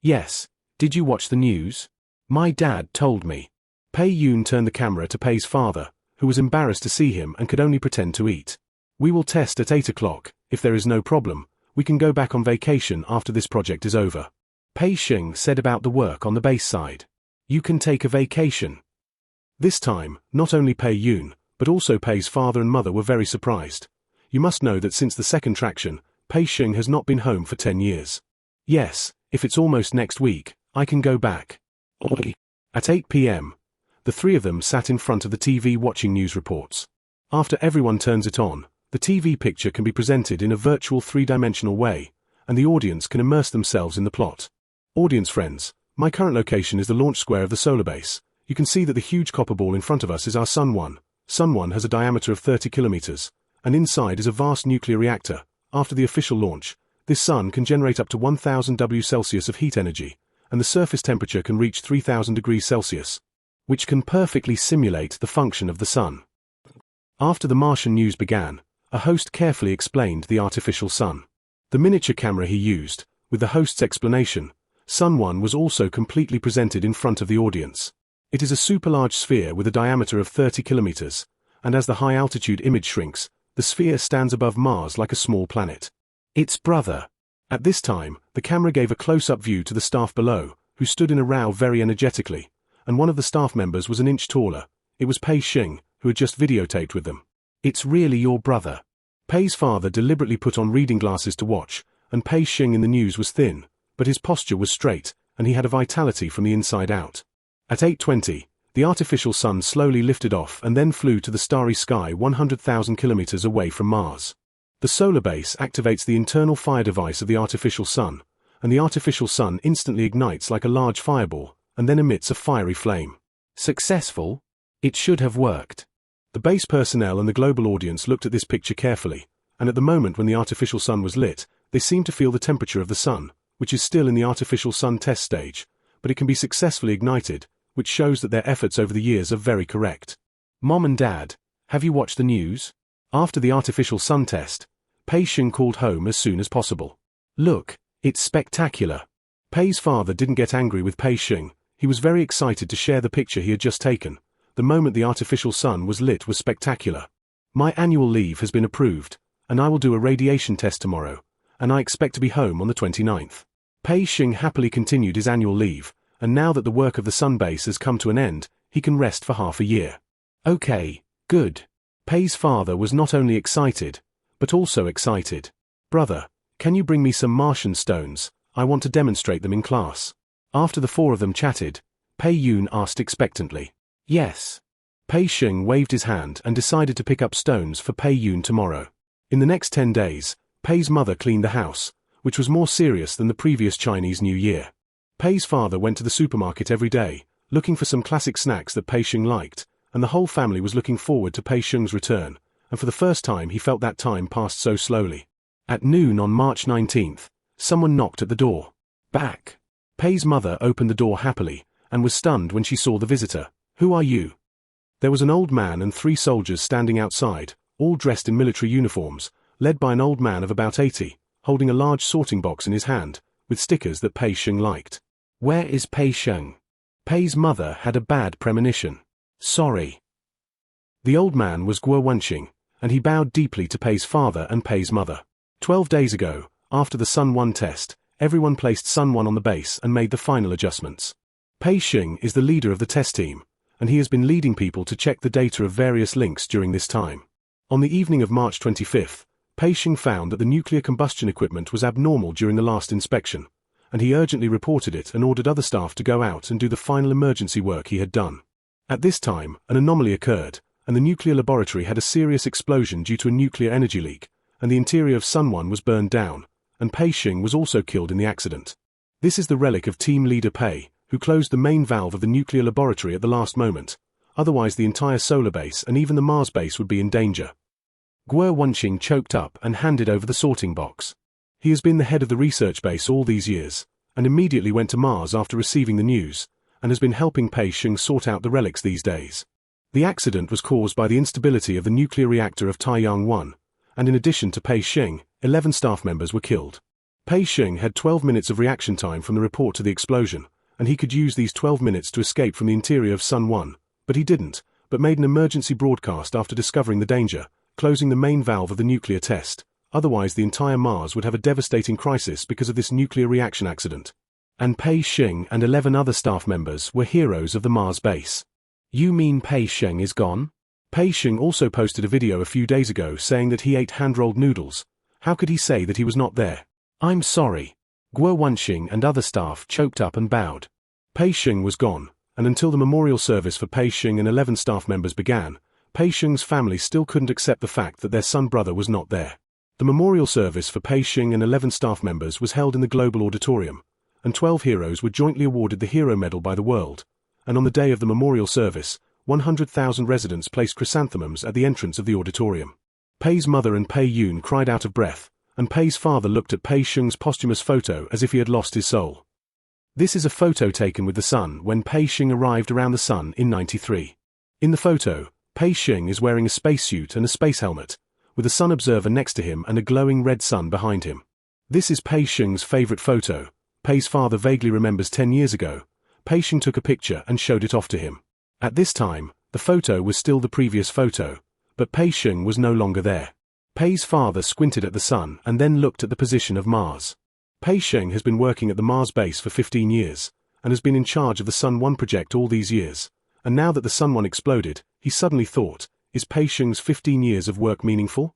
Yes. Did you watch the news? My dad told me. Pei Yun turned the camera to Pei's father, who was embarrassed to see him and could only pretend to eat. We will test at 8 o'clock. If there is no problem, we can go back on vacation after this project is over. Pei Sheng said about the work on the base side. You can take a vacation. This time, not only Pei Yun, but also Pei's father and mother were very surprised. You must know that since the second traction, Pei Sheng has not been home for 10 years. Yes, if it's almost next week, I can go back. At 8 p.m., the 3 of them sat in front of the TV watching news reports. After everyone turns it on, the TV picture can be presented in a virtual 3-dimensional way, and the audience can immerse themselves in the plot. Audience friends, my current location is the launch square of the solar base. You can see that the huge copper ball in front of us is our Sun 1. Sun 1 has a diameter of 30 kilometers, and inside is a vast nuclear reactor. After the official launch, this sun can generate up to 1000 W Celsius of heat energy, and the surface temperature can reach 3000 degrees Celsius, which can perfectly simulate the function of the sun. After the Martian news began, a host carefully explained the artificial sun. The miniature camera he used, with the host's explanation, Sun 1 was also completely presented in front of the audience. It is a super-large sphere with a diameter of 30 kilometers, and as the high-altitude image shrinks, the sphere stands above Mars like a small planet. Its brother. At this time, the camera gave a close-up view to the staff below, who stood in a row very energetically, and one of the staff members was an inch taller. It was Pei Sheng, who had just videotaped with them. It's really your brother. Pei's father deliberately put on reading glasses to watch, and Pei Sheng in the news was thin, but his posture was straight, and he had a vitality from the inside out. At 8:20, the artificial sun slowly lifted off and then flew to the starry sky 100,000 kilometers away from Mars. The solar base activates the internal fire device of the artificial sun, and the artificial sun instantly ignites like a large fireball, and then emits a fiery flame. Successful? It should have worked. The base personnel and the global audience looked at this picture carefully, and at the moment when the artificial sun was lit, they seemed to feel the temperature of the sun, which is still in the artificial sun test stage, but it can be successfully ignited, which shows that their efforts over the years are very correct. Mom and Dad, have you watched the news? After the artificial sun test, Pei Sheng called home as soon as possible. Look, it's spectacular. Pei's father didn't get angry with Pei Sheng. He was very excited to share the picture he had just taken. The moment the artificial sun was lit was spectacular. My annual leave has been approved, and I will do a radiation test tomorrow, and I expect to be home on the 29th. Pei Sheng happily continued his annual leave, and now that the work of the sun base has come to an end, he can rest for half a year. Okay, good. Pei's father was not only excited, but also excited. Brother, can you bring me some Martian stones? I want to demonstrate them in class. After the 4 of them chatted, Pei Yun asked expectantly. Yes. Pei Sheng waved his hand and decided to pick up stones for Pei Yun tomorrow. In the next 10 days, Pei's mother cleaned the house, which was more serious than the previous Chinese New Year. Pei's father went to the supermarket every day, looking for some classic snacks that Pei Sheng liked, and the whole family was looking forward to Pei Sheng's return, and for the first time he felt that time passed so slowly. At noon on March 19th, someone knocked at the door. Back. Pei's mother opened the door happily, and was stunned when she saw the visitor. Who are you? There was an old man and 3 soldiers standing outside, all dressed in military uniforms, led by an old man of about 80, holding a large sorting box in his hand, with stickers that Pei Sheng liked. Where is Pei Sheng? Pei's mother had a bad premonition. Sorry. The old man was Guo Wenqing, and he bowed deeply to Pei's father and Pei's mother. 12 days ago, after the Sun 1 test, everyone placed Sun 1 on the base and made the final adjustments. Pei Sheng is the leader of the test team, and he has been leading people to check the data of various links during this time. On the evening of March 25th, Pei-sheng found that the nuclear combustion equipment was abnormal during the last inspection, and he urgently reported it and ordered other staff to go out and do the final emergency work he had done. At this time, an anomaly occurred, and the nuclear laboratory had a serious explosion due to a nuclear energy leak, and the interior of Sun 1 was burned down, and Pei-sheng was also killed in the accident. This is the relic of team leader Pei, who closed the main valve of the nuclear laboratory at the last moment. Otherwise the entire solar base and even the Mars base would be in danger. Guo Wenqing choked up and handed over the sorting box. He has been the head of the research base all these years, and immediately went to Mars after receiving the news, and has been helping Pei-sheng sort out the relics these days. The accident was caused by the instability of the nuclear reactor of Taiyang 1, and in addition to Pei-sheng, 11 staff members were killed. Pei-sheng had 12 minutes of reaction time from the report to the explosion, and he could use these 12 minutes to escape from the interior of Sun 1, but he didn't, but made an emergency broadcast after discovering the danger, closing the main valve of the nuclear test. Otherwise the entire Mars would have a devastating crisis because of this nuclear reaction accident. And Pei-sheng and 11 other staff members were heroes of the Mars base. You mean Pei-sheng is gone? Pei-sheng also posted a video a few days ago saying that he ate hand-rolled noodles. How could he say that he was not there? I'm sorry. Guo Wenqing and other staff choked up and bowed. Pei-sheng was gone, and until the memorial service for Pei-sheng and 11 staff members began, Pei-sheng's family still couldn't accept the fact that their son brother was not there. The memorial service for Pei-sheng and 11 staff members was held in the Global Auditorium, and 12 heroes were jointly awarded the Hero Medal by the world, and on the day of the memorial service, 100,000 residents placed chrysanthemums at the entrance of the auditorium. Pei's mother and Pei-yun cried out of breath, and Pei's father looked at Pei-sheng's posthumous photo as if he had lost his soul. This is a photo taken with the sun when Pei-sheng arrived around the sun in 93. In the photo, Pei-sheng is wearing a spacesuit and a space helmet, with a sun observer next to him and a glowing red sun behind him. This is Pei-sheng's favorite photo. Pei's father vaguely remembers 10 years ago. Pei-sheng took a picture and showed it off to him. At this time, the photo was still the previous photo, but Pei-sheng was no longer there. Pei's father squinted at the sun and then looked at the position of Mars. Pei-sheng has been working at the Mars base for 15 years, and has been in charge of the Sun 1 project all these years, and now that the Sun 1 exploded, he suddenly thought, is Pei-sheng's 15 years of work meaningful?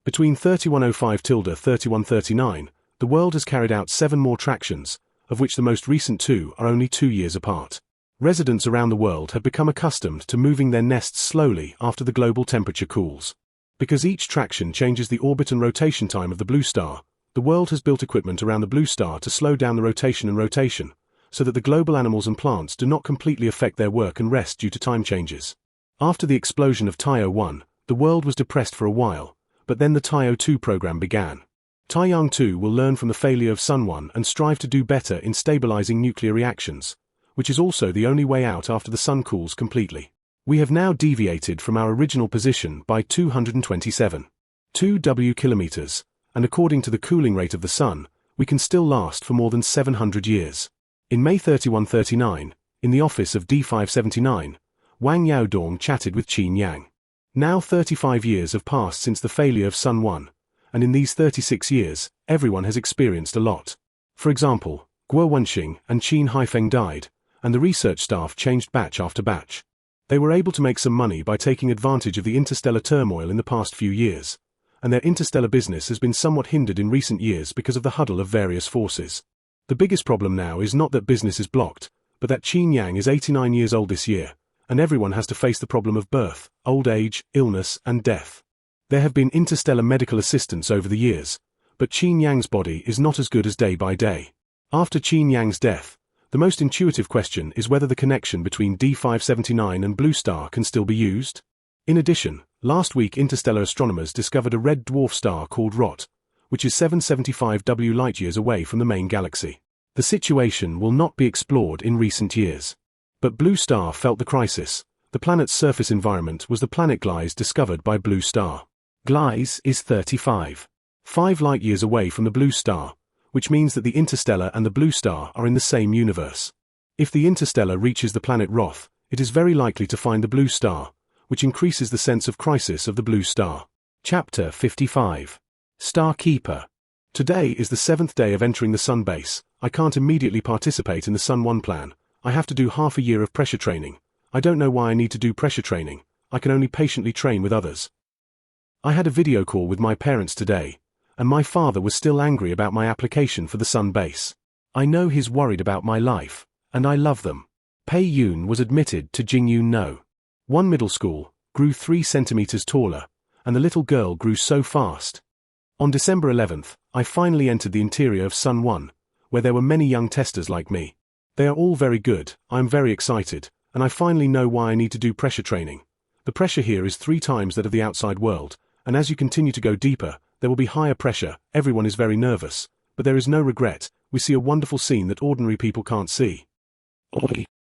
Between 3105-3139, the world has carried out 7 more tractions, of which the most recent 2 are only 2 years apart. Residents around the world have become accustomed to moving their nests slowly after the global temperature cools. Because each traction changes the orbit and rotation time of the blue star, the world has built equipment around the blue star to slow down the rotation, so that the global animals and plants do not completely affect their work and rest due to time changes. After the explosion of Taiyang 1, the world was depressed for a while, but then the Taiyang 2 program began. Taiyang 2 will learn from the failure of Sun 1 and strive to do better in stabilizing nuclear reactions, which is also the only way out after the sun cools completely. We have now deviated from our original position by 227.2 kilometers, and according to the cooling rate of the sun, we can still last for more than 700 years. In May 3139, in the office of D579, Wang Yaodong chatted with Qin Yang. Now 35 years have passed since the failure of Sun 1, and in these 36 years, everyone has experienced a lot. For example, Guo Wenqing and Qin Haifeng died, and the research staff changed batch after batch. They were able to make some money by taking advantage of the interstellar turmoil in the past few years, and their interstellar business has been somewhat hindered in recent years because of the huddle of various forces. The biggest problem now is not that business is blocked, but that Qin Yang is 89 years old this year, and everyone has to face the problem of birth, old age, illness, and death. There have been interstellar medical assistants over the years, but Qin Yang's body is not as good as day by day. After Qin Yang's death, the most intuitive question is whether the connection between D579 and Blue Star can still be used. In addition, last week interstellar astronomers discovered a red dwarf star called ROT, which is 775 W light-years away from the main galaxy. The situation will not be explored in recent years. But Blue Star felt the crisis. The planet's surface environment was the planet Gliese discovered by Blue Star. Gliese is 35 light-years away from the Blue Star, which means that the interstellar and the Blue Star are in the same universe. If the interstellar reaches the planet Roth, it is very likely to find the Blue Star, which increases the sense of crisis of the Blue Star. Chapter 55. Star Keeper. Today is the 7th day of entering the Sun base. I can't immediately participate in the Sun 1 plan. I have to do half a year of pressure training. I don't know why I need to do pressure training. I can only patiently train with others. I had a video call with my parents today, and my father was still angry about my application for the Sun base. I know he's worried about my life, and I love them. Pei Yun was admitted to Jingyu No. 1 middle school, grew 3 centimeters taller, and the little girl grew so fast. On December 11th, I finally entered the interior of Sun 1, where there were many young testers like me. They are all very good, I am very excited, and I finally know why I need to do pressure training. The pressure here is 3 times that of the outside world, and as you continue to go deeper, there will be higher pressure. Everyone is very nervous, but there is no regret. We see a wonderful scene that ordinary people can't see.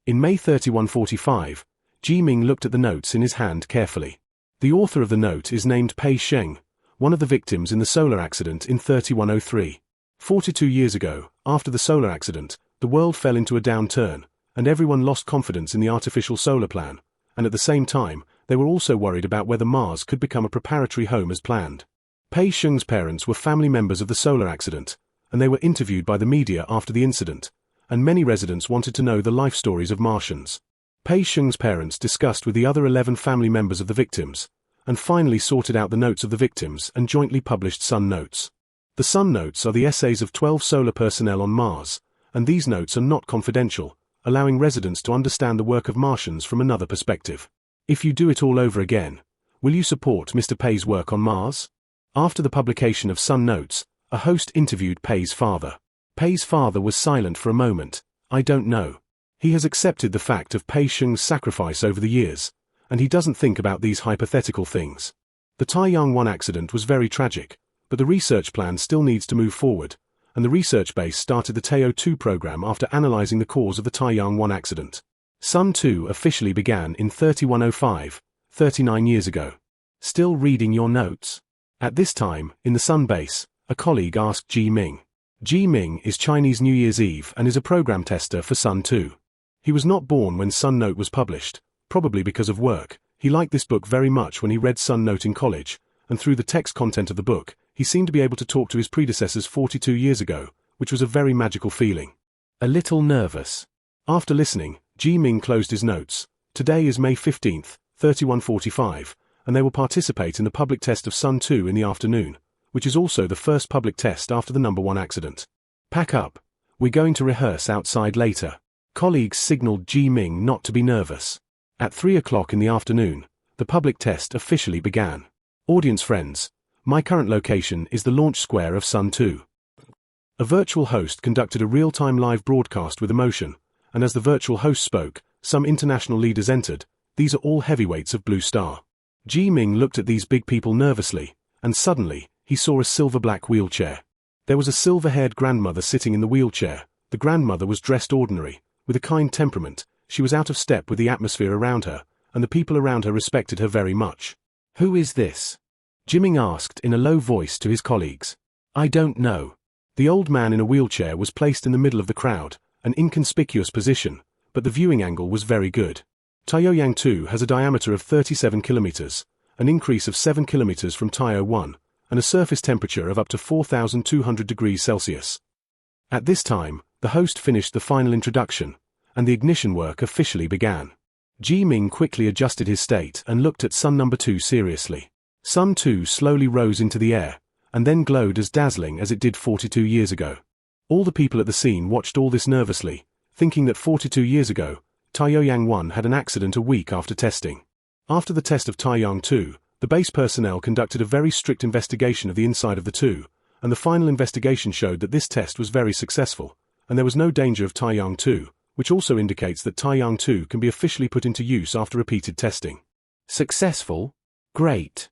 In May 3145, Ji Ming looked at the notes in his hand carefully. The author of the note is named Pei Sheng, one of the victims in the solar accident in 3103. 42 years ago, after the solar accident, the world fell into a downturn, and everyone lost confidence in the artificial solar plan, and at the same time, they were also worried about whether Mars could become a preparatory home as planned. Pei Sheng's parents were family members of the solar accident, and they were interviewed by the media after the incident, and many residents wanted to know the life stories of Martians. Pei Sheng's parents discussed with the other 11 family members of the victims, and finally sorted out the notes of the victims and jointly published Sun Notes. The Sun Notes are the essays of 12 solar personnel on Mars, and these notes are not confidential, allowing residents to understand the work of Martians from another perspective. If you do it all over again, will you support Mr. Pei's work on Mars? After the publication of Sun Notes, a host interviewed Pei's father. Pei's father was silent for a moment. I don't know. He has accepted the fact of Pei Sheng's sacrifice over the years, and he doesn't think about these hypothetical things. The Taiyang 1 accident was very tragic, but the research plan still needs to move forward, and the research base started the Teo 2 program after analyzing the cause of the Taiyang 1 accident. Sun 2 officially began in 3105, 39 years ago. Still reading your notes? At this time, in the Sun base, a colleague asked Ji Ming. Ji Ming is Chinese New Year's Eve and is a program tester for Sun 2. He was not born when Sun Note was published, probably because of work. He liked this book very much when he read Sun Note in college, and through the text content of the book, he seemed to be able to talk to his predecessors 42 years ago, which was a very magical feeling. A little nervous. After listening, Ji Ming closed his notes. Today is May 15th, 3145, and they will participate in the public test of Sun 2 in the afternoon, which is also the first public test after the number 1 accident. Pack up. We're going to rehearse outside later. Colleagues signaled Ji Ming not to be nervous. At 3 o'clock in the afternoon, the public test officially began. Audience friends, my current location is the launch square of Sun 2. A virtual host conducted a real-time live broadcast with emotion, and as the virtual host spoke, some international leaders entered. These are all heavyweights of Blue Star. Ji Ming looked at these big people nervously, and suddenly, he saw a silver-black wheelchair. There was a silver-haired grandmother sitting in the wheelchair. The grandmother was dressed ordinary, with a kind temperament. She was out of step with the atmosphere around her, and the people around her respected her very much. Who is this? Ji Ming asked in a low voice to his colleagues. I don't know. The old man in a wheelchair was placed in the middle of the crowd, an inconspicuous position, but the viewing angle was very good. Taiyang 2 has a diameter of 37 kilometers, an increase of 7 kilometers from Taiyang 1, and a surface temperature of up to 4,200 degrees Celsius. At this time, the host finished the final introduction, and the ignition work officially began. Ji Ming quickly adjusted his state and looked at Sun number 2 seriously. Sun 2 slowly rose into the air, and then glowed as dazzling as it did 42 years ago. All the people at the scene watched all this nervously, thinking that 42 years ago, Taiyang 1 had an accident a week after testing. After the test of Taiyang 2, the base personnel conducted a very strict investigation of the inside of the 2, and the final investigation showed that this test was very successful, and there was no danger of Taiyang 2, which also indicates that Taiyang 2 can be officially put into use after repeated testing. Successful? Great.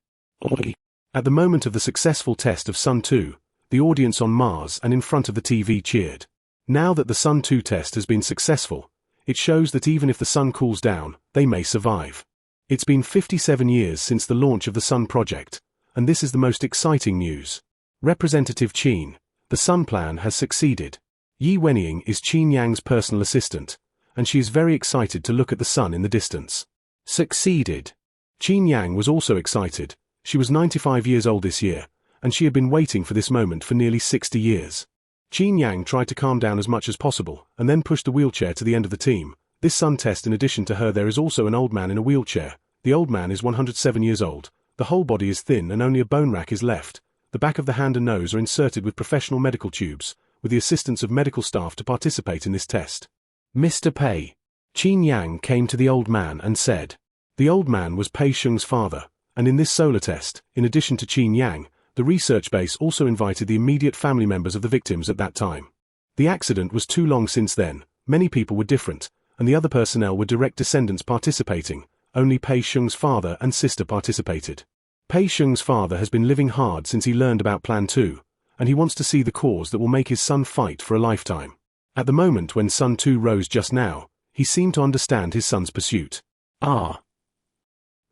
At the moment of the successful test of Sun 2, the audience on Mars and in front of the TV cheered. Now that the Sun 2 test has been successful, it shows that even if the Sun cools down, they may survive. It's been 57 years since the launch of the Sun project, and this is the most exciting news. Representative Qin, the Sun plan has succeeded. Yi Wenying is Qin Yang's personal assistant, and she is very excited to look at the Sun in the distance. Succeeded. Qin Yang was also excited. She was 95 years old this year, and she had been waiting for this moment for nearly 60 years. Qin Yang tried to calm down as much as possible, and then pushed the wheelchair to the end of the team, This sun test, in addition to her, there is also an old man in a wheelchair. The old man is 107 years old. The whole body is thin and only a bone rack is left. The back of the hand and nose are inserted with professional medical tubes, with the assistance of medical staff to participate in this test. Mr. Pei. Qin Yang came to the old man and said. The old man was Pei Sheng's father, and in this solar test, in addition to Qin Yang, the research base also invited the immediate family members of the victims at that time. The accident was too long since then, many people were different, and the other personnel were direct descendants participating. Only Pei Sheng's father and sister participated. Pei Sheng's father has been living hard since he learned about Plan 2, and he wants to see the cause that will make his son fight for a lifetime. At the moment when Sun 2 rose just now, he seemed to understand his son's pursuit. Ah.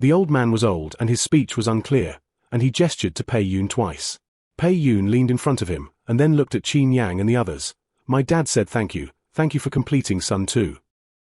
The old man was old and his speech was unclear, and he gestured to Pei Yun twice. Pei Yun leaned in front of him, and then looked at Qin Yang and the others. My dad said thank you for completing Sun 2.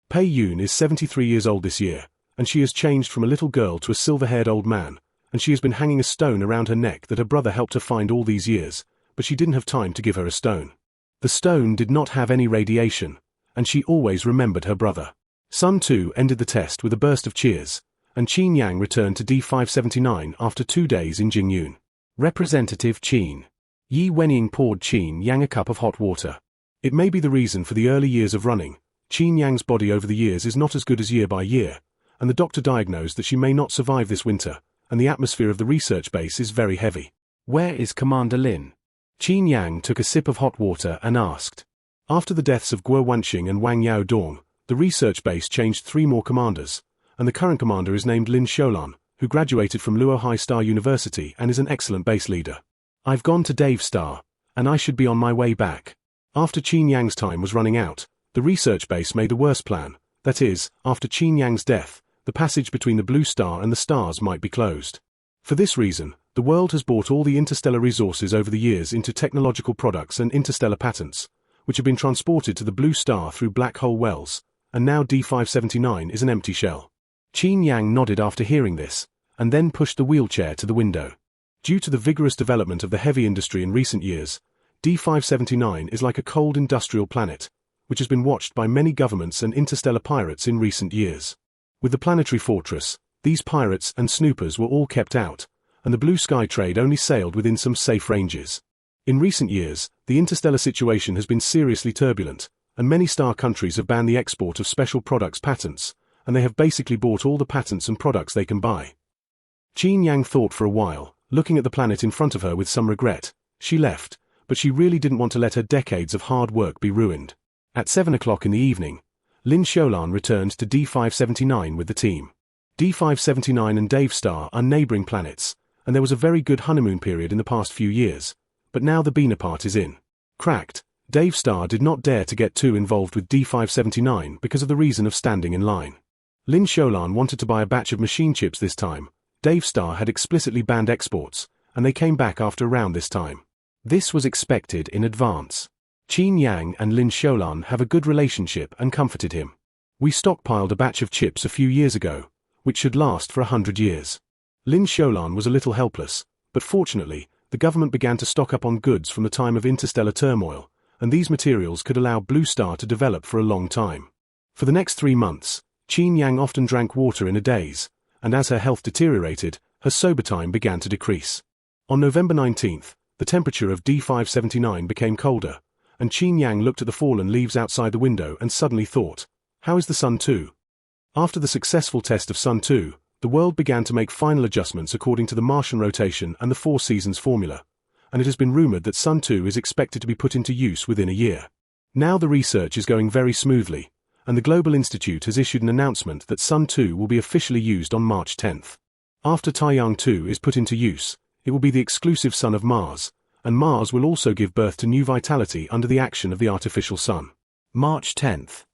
Pei Yun is 73 years old this year, and she has changed from a little girl to a silver-haired old man, and she has been hanging a stone around her neck that her brother helped her find all these years, but she didn't have time to give her a stone. The stone did not have any radiation, and she always remembered her brother. Sun 2 ended the test with a burst of cheers, and Qin Yang returned to D579 after 2 days in Jingyun. Representative Qin. Yi Wenying poured Qin Yang a cup of hot water. It may be the reason for the early years of running. Qin Yang's body over the years is not as good as year by year, and the doctor diagnosed that she may not survive this winter, and the atmosphere of the research base is very heavy. Where is Commander Lin? Qin Yang took a sip of hot water and asked. After the deaths of Guo Wanxing and Wang Yao Dong, the research base changed 3 more commanders, and the current commander is named Lin Xiaolan, who graduated from Luo High Star University and is an excellent base leader. I've gone to Dave Star, and I should be on my way back. After Qin Yang's time was running out, the research base made a worse plan. That is, after Qin Yang's death, the passage between the Blue Star and the stars might be closed. For this reason, the world has bought all the interstellar resources over the years into technological products and interstellar patents, which have been transported to the Blue Star through black hole wells, and now D579 is an empty shell. Qin Yang nodded after hearing this, and then pushed the wheelchair to the window. Due to the vigorous development of the heavy industry in recent years, D579 is like a cold industrial planet, which has been watched by many governments and interstellar pirates in recent years. With the planetary fortress, these pirates and snoopers were all kept out, and the blue sky trade only sailed within some safe ranges. In recent years, the interstellar situation has been seriously turbulent, and many star countries have banned the export of special products patents, and they have basically bought all the patents and products they can buy. Qin Yang thought for a while, looking at the planet in front of her with some regret. She left, but she really didn't want to let her decades of hard work be ruined. At 7 o'clock in the evening, Lin Xiaolan returned to D579 with the team. D579 and Dave Star are neighboring planets, and there was a very good honeymoon period in the past few years, but now the Bina part is in. Cracked, Dave Star did not dare to get too involved with D579 because of the reason of standing in line. Lin Xiaolan wanted to buy a batch of machine chips this time. Dave Star had explicitly banned exports, and they came back after around this time. This was expected in advance. Qin Yang and Lin Xiaolan have a good relationship and comforted him. We stockpiled a batch of chips a few years ago, which should last for 100 years. Lin Xiaolan was a little helpless, but fortunately, the government began to stock up on goods from the time of interstellar turmoil, and these materials could allow Blue Star to develop for a long time. For the next 3 months, Qin Yang often drank water in a daze, and as her health deteriorated, her sober time began to decrease. On November 19th, the temperature of D579 became colder, and Qin Yang looked at the fallen leaves outside the window and suddenly thought, how is the Sun 2? After the successful test of Sun 2, the world began to make final adjustments according to the Martian rotation and the 4 seasons formula, and it has been rumored that Sun 2 is expected to be put into use within a year. Now the research is going very smoothly, and the Global Institute has issued an announcement that Sun 2 will be officially used on March 10th. After Taiyang 2 is put into use, it will be the exclusive sun of Mars, and Mars will also give birth to new vitality under the action of the artificial sun. March 10th.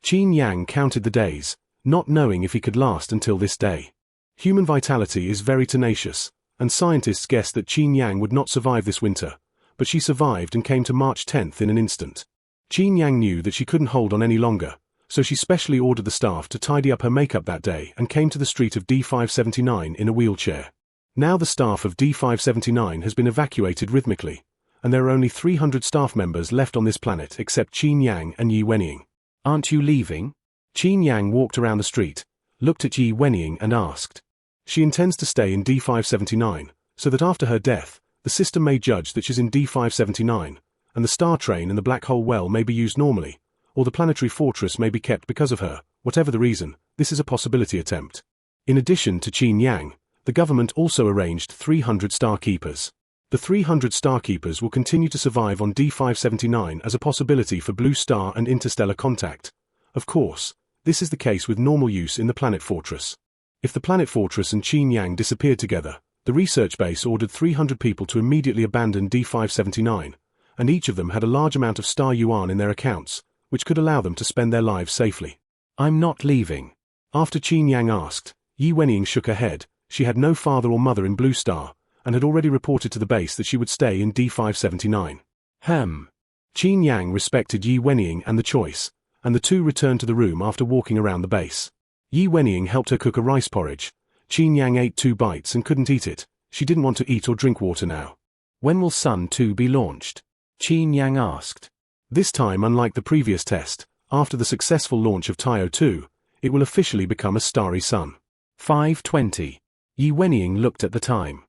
Qin Yang counted the days, not knowing if he could last until this day. Human vitality is very tenacious, and scientists guessed that Qin Yang would not survive this winter, but she survived and came to March 10th in an instant. Qin Yang knew that she couldn't hold on any longer, so she specially ordered the staff to tidy up her makeup that day and came to the street of D579 in a wheelchair. Now the staff of D579 has been evacuated rhythmically, and there are only 300 staff members left on this planet except Qin Yang and Yi Wenying. Aren't you leaving? Qin Yang walked around the street, looked at Yi Wenying and asked. She intends to stay in D579, so that after her death, the system may judge that she's in D579, and the star train and the black hole well may be used normally, or the planetary fortress may be kept because of her. Whatever the reason, this is a possibility attempt. In addition to Qin Yang, the government also arranged 300 star keepers. The 300 star keepers will continue to survive on D579 as a possibility for blue star and interstellar contact. Of course, this is the case with normal use in the planet fortress. If the planet fortress and Qin Yang disappeared together, the research base ordered 300 people to immediately abandon D579, and each of them had a large amount of star yuan in their accounts, which could allow them to spend their lives safely. I'm not leaving. After Qin Yang asked, Yi Wenying shook her head. She had no father or mother in Blue Star, and had already reported to the base that she would stay in D579. Qin Yang respected Yi Wenying and the choice, and the two returned to the room after walking around the base. Yi Wenying helped her cook a rice porridge. Qin Yang ate 2 bites and couldn't eat it. She didn't want to eat or drink water now. When will Sun 2 be launched? Qin Yang asked. This time, unlike the previous test, after the successful launch of Taiyou 2, it will officially become a starry sun. 5:20. Yi Wenying looked at the time.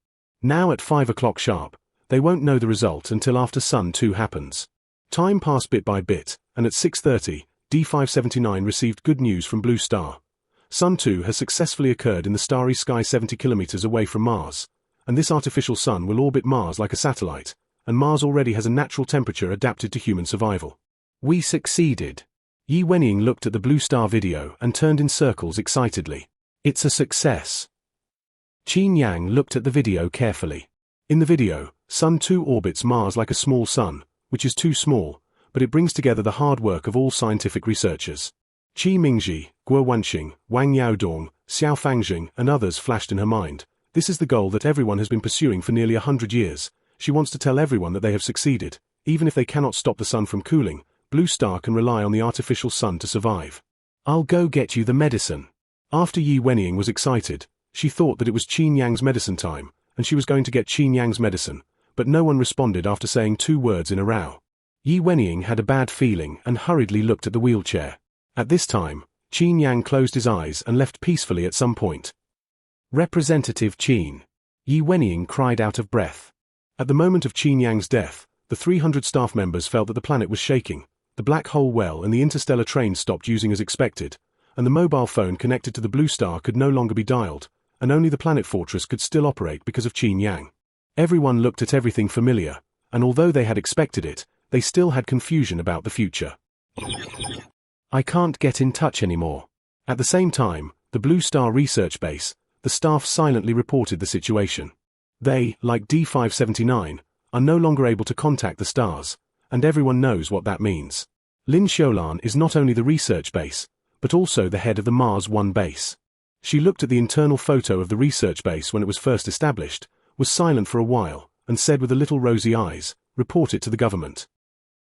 Now at 5 o'clock sharp, they won't know the result until after Sun 2 happens. Time passed bit by bit, and at 6:30, D579 received good news from Blue Star. Sun 2 has successfully occurred in the starry sky 70 kilometers away from Mars, and this artificial sun will orbit Mars like a satellite, and Mars already has a natural temperature adapted to human survival. We succeeded. Yi Wenying looked at the Blue Star video and turned in circles excitedly. It's a success. Qin Yang looked at the video carefully. In the video, Sun 2 orbits Mars like a small sun, which is too small, but it brings together the hard work of all scientific researchers. Qi Mingji, Guo Wanxing, Wang Yaodong, Xiao Fangjing, and others flashed in her mind. This is the goal that everyone has been pursuing for nearly 100 years. She wants to tell everyone that they have succeeded. Even if they cannot stop the sun from cooling, Blue Star can rely on the artificial sun to survive. I'll go get you the medicine. After Yi Wenying was excited, she thought that it was Qin Yang's medicine time, and she was going to get Qin Yang's medicine, but no one responded after saying 2 words in a row. Yi Wenying had a bad feeling and hurriedly looked at the wheelchair. At this time, Qin Yang closed his eyes and left peacefully at some point. Representative Qin. Yi Wenying cried out of breath. At the moment of Qin Yang's death, the 300 staff members felt that the planet was shaking, the black hole well and the interstellar train stopped using as expected, and the mobile phone connected to the Blue Star could no longer be dialed, and only the planet fortress could still operate because of Qin Yang. Everyone looked at everything familiar, and although they had expected it, they still had confusion about the future. I can't get in touch anymore. At the same time, the Blue Star research base, the staff silently reported the situation. They, like D579, are no longer able to contact the stars, and everyone knows what that means. Lin Xiulan is not only the research base, but also the head of the Mars 1 base. She looked at the internal photo of the research base when it was first established, was silent for a while, and said with a little rosy eyes, report it to the government.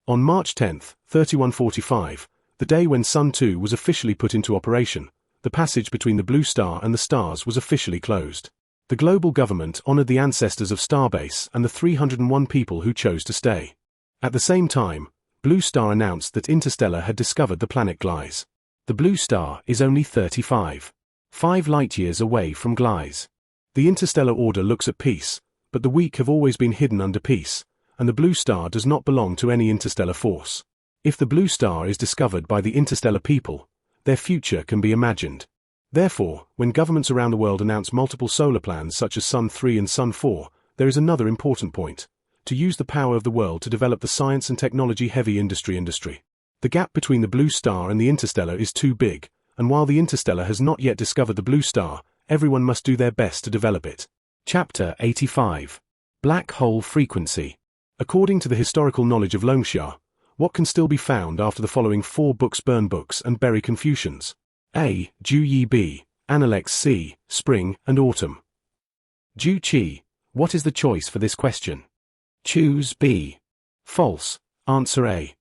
On March 10, 3145, the day when Sun 2 was officially put into operation, the passage between the Blue Star and the stars was officially closed. The global government honored the ancestors of Starbase and the 301 people who chose to stay. At the same time, Blue Star announced that Interstellar had discovered the planet Gliese. The Blue Star is only 5 light-years away from Gliese. The interstellar order looks at peace, but the weak have always been hidden under peace, and the Blue Star does not belong to any interstellar force. If the Blue Star is discovered by the interstellar people, their future can be imagined. Therefore, when governments around the world announce multiple solar plans such as Sun 3 and Sun 4, there is another important point: to use the power of the world to develop the science and technology-heavy industry. The gap between the Blue Star and the interstellar is too big, and while the interstellar has not yet discovered the Blue Star, everyone must do their best to develop it. Chapter 85. Black Hole Frequency. According to the historical knowledge of Longxia, what can still be found after the following 4 books: burn books and bury Confucians? A. Ju Yi B, Analects C, Spring and Autumn. Ju Qi, what is the choice for this question? Choose B. False. Answer A.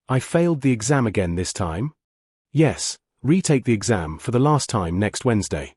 I failed the exam again this time? Yes, retake the exam for the last time next Wednesday.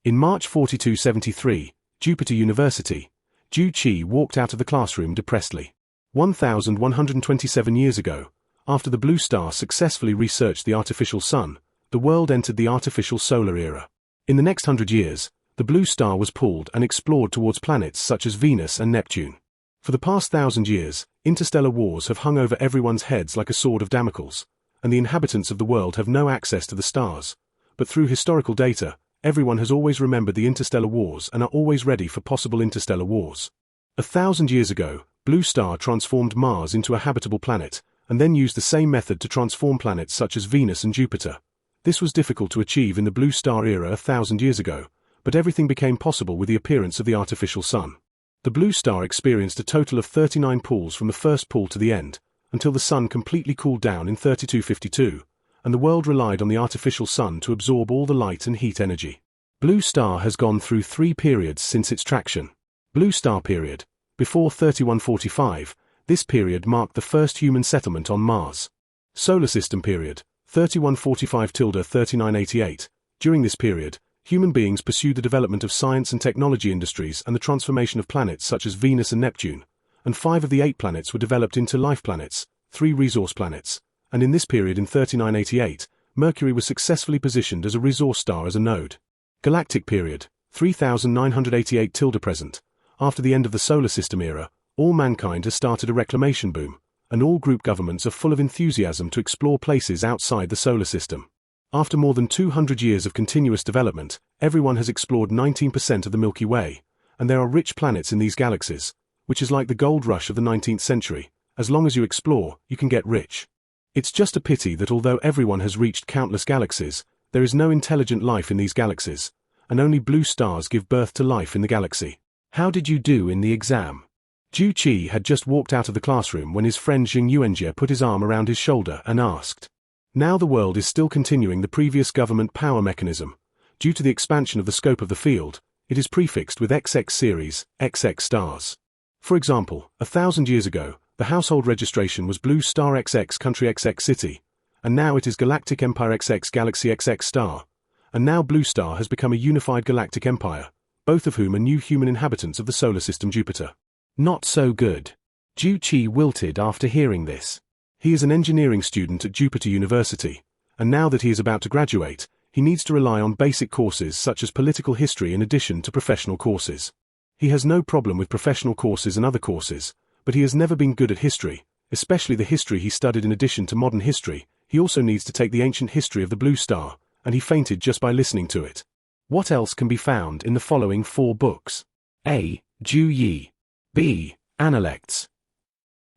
In March 4273, Jupiter University, Ju Qi walked out of the classroom depressedly. 1127 years ago, After the blue star successfully researched the artificial sun, the world entered the artificial solar era. In the next 100 years, the blue star was pulled and explored towards planets such as Venus and Neptune. For the past 1,000 years, interstellar wars have hung over everyone's heads like a sword of Damocles, and the inhabitants of the world have no access to the stars. But through historical data, everyone has always remembered the interstellar wars and are always ready for possible interstellar wars. 1,000 years ago, Blue Star transformed Mars into a habitable planet, and then used the same method to transform planets such as Venus and Jupiter. This was difficult to achieve in the Blue Star era 1,000 years ago, but everything became possible with the appearance of the artificial sun. The Blue Star experienced a total of 39 pulls from the first pull to the end, until the sun completely cooled down in 3252, and the world relied on the artificial sun to absorb all the light and heat energy. Blue Star has gone through 3 periods since its traction. Blue Star period. Before 3145, this period marked the first human settlement on Mars. Solar System period. 3145–3988. During this period, human beings pursued the development of science and technology industries and the transformation of planets such as Venus and Neptune, and 5 of the 8 planets were developed into life planets, 3 resource planets, and in this period in 3988, Mercury was successfully positioned as a resource star as a node. Galactic period, 3988 till present. After the end of the solar system era, all mankind has started a reclamation boom, and all group governments are full of enthusiasm to explore places outside the solar system. After more than 200 years of continuous development, everyone has explored 19% of the Milky Way, and there are rich planets in these galaxies, which is like the gold rush of the 19th century. As long as you explore, you can get rich. It's just a pity that although everyone has reached countless galaxies, there is no intelligent life in these galaxies, and only blue stars give birth to life in the galaxy. How did you do in the exam? Ju Qi had just walked out of the classroom when his friend Xing Yuanjie put his arm around his shoulder and asked. Now the world is still continuing the previous government power mechanism. Due to the expansion of the scope of the field, it is prefixed with XX series, XX stars. For example, 1,000 years ago, the household registration was Blue Star XX Country XX City, and now it is Galactic Empire XX Galaxy XX Star, and now Blue Star has become a unified galactic empire, both of whom are new human inhabitants of the solar system Jupiter. Not so good. Ju Qi wilted after hearing this. He is an engineering student at Jupiter University, and now that he is about to graduate, he needs to rely on basic courses such as political history in addition to professional courses. He has no problem with professional courses and other courses, but he has never been good at history, especially the history he studied in addition to modern history. He also needs to take the ancient history of the Blue Star, and he fainted just by listening to it. What else can be found in the following 4 books? A. Ju Yi. B. Analects.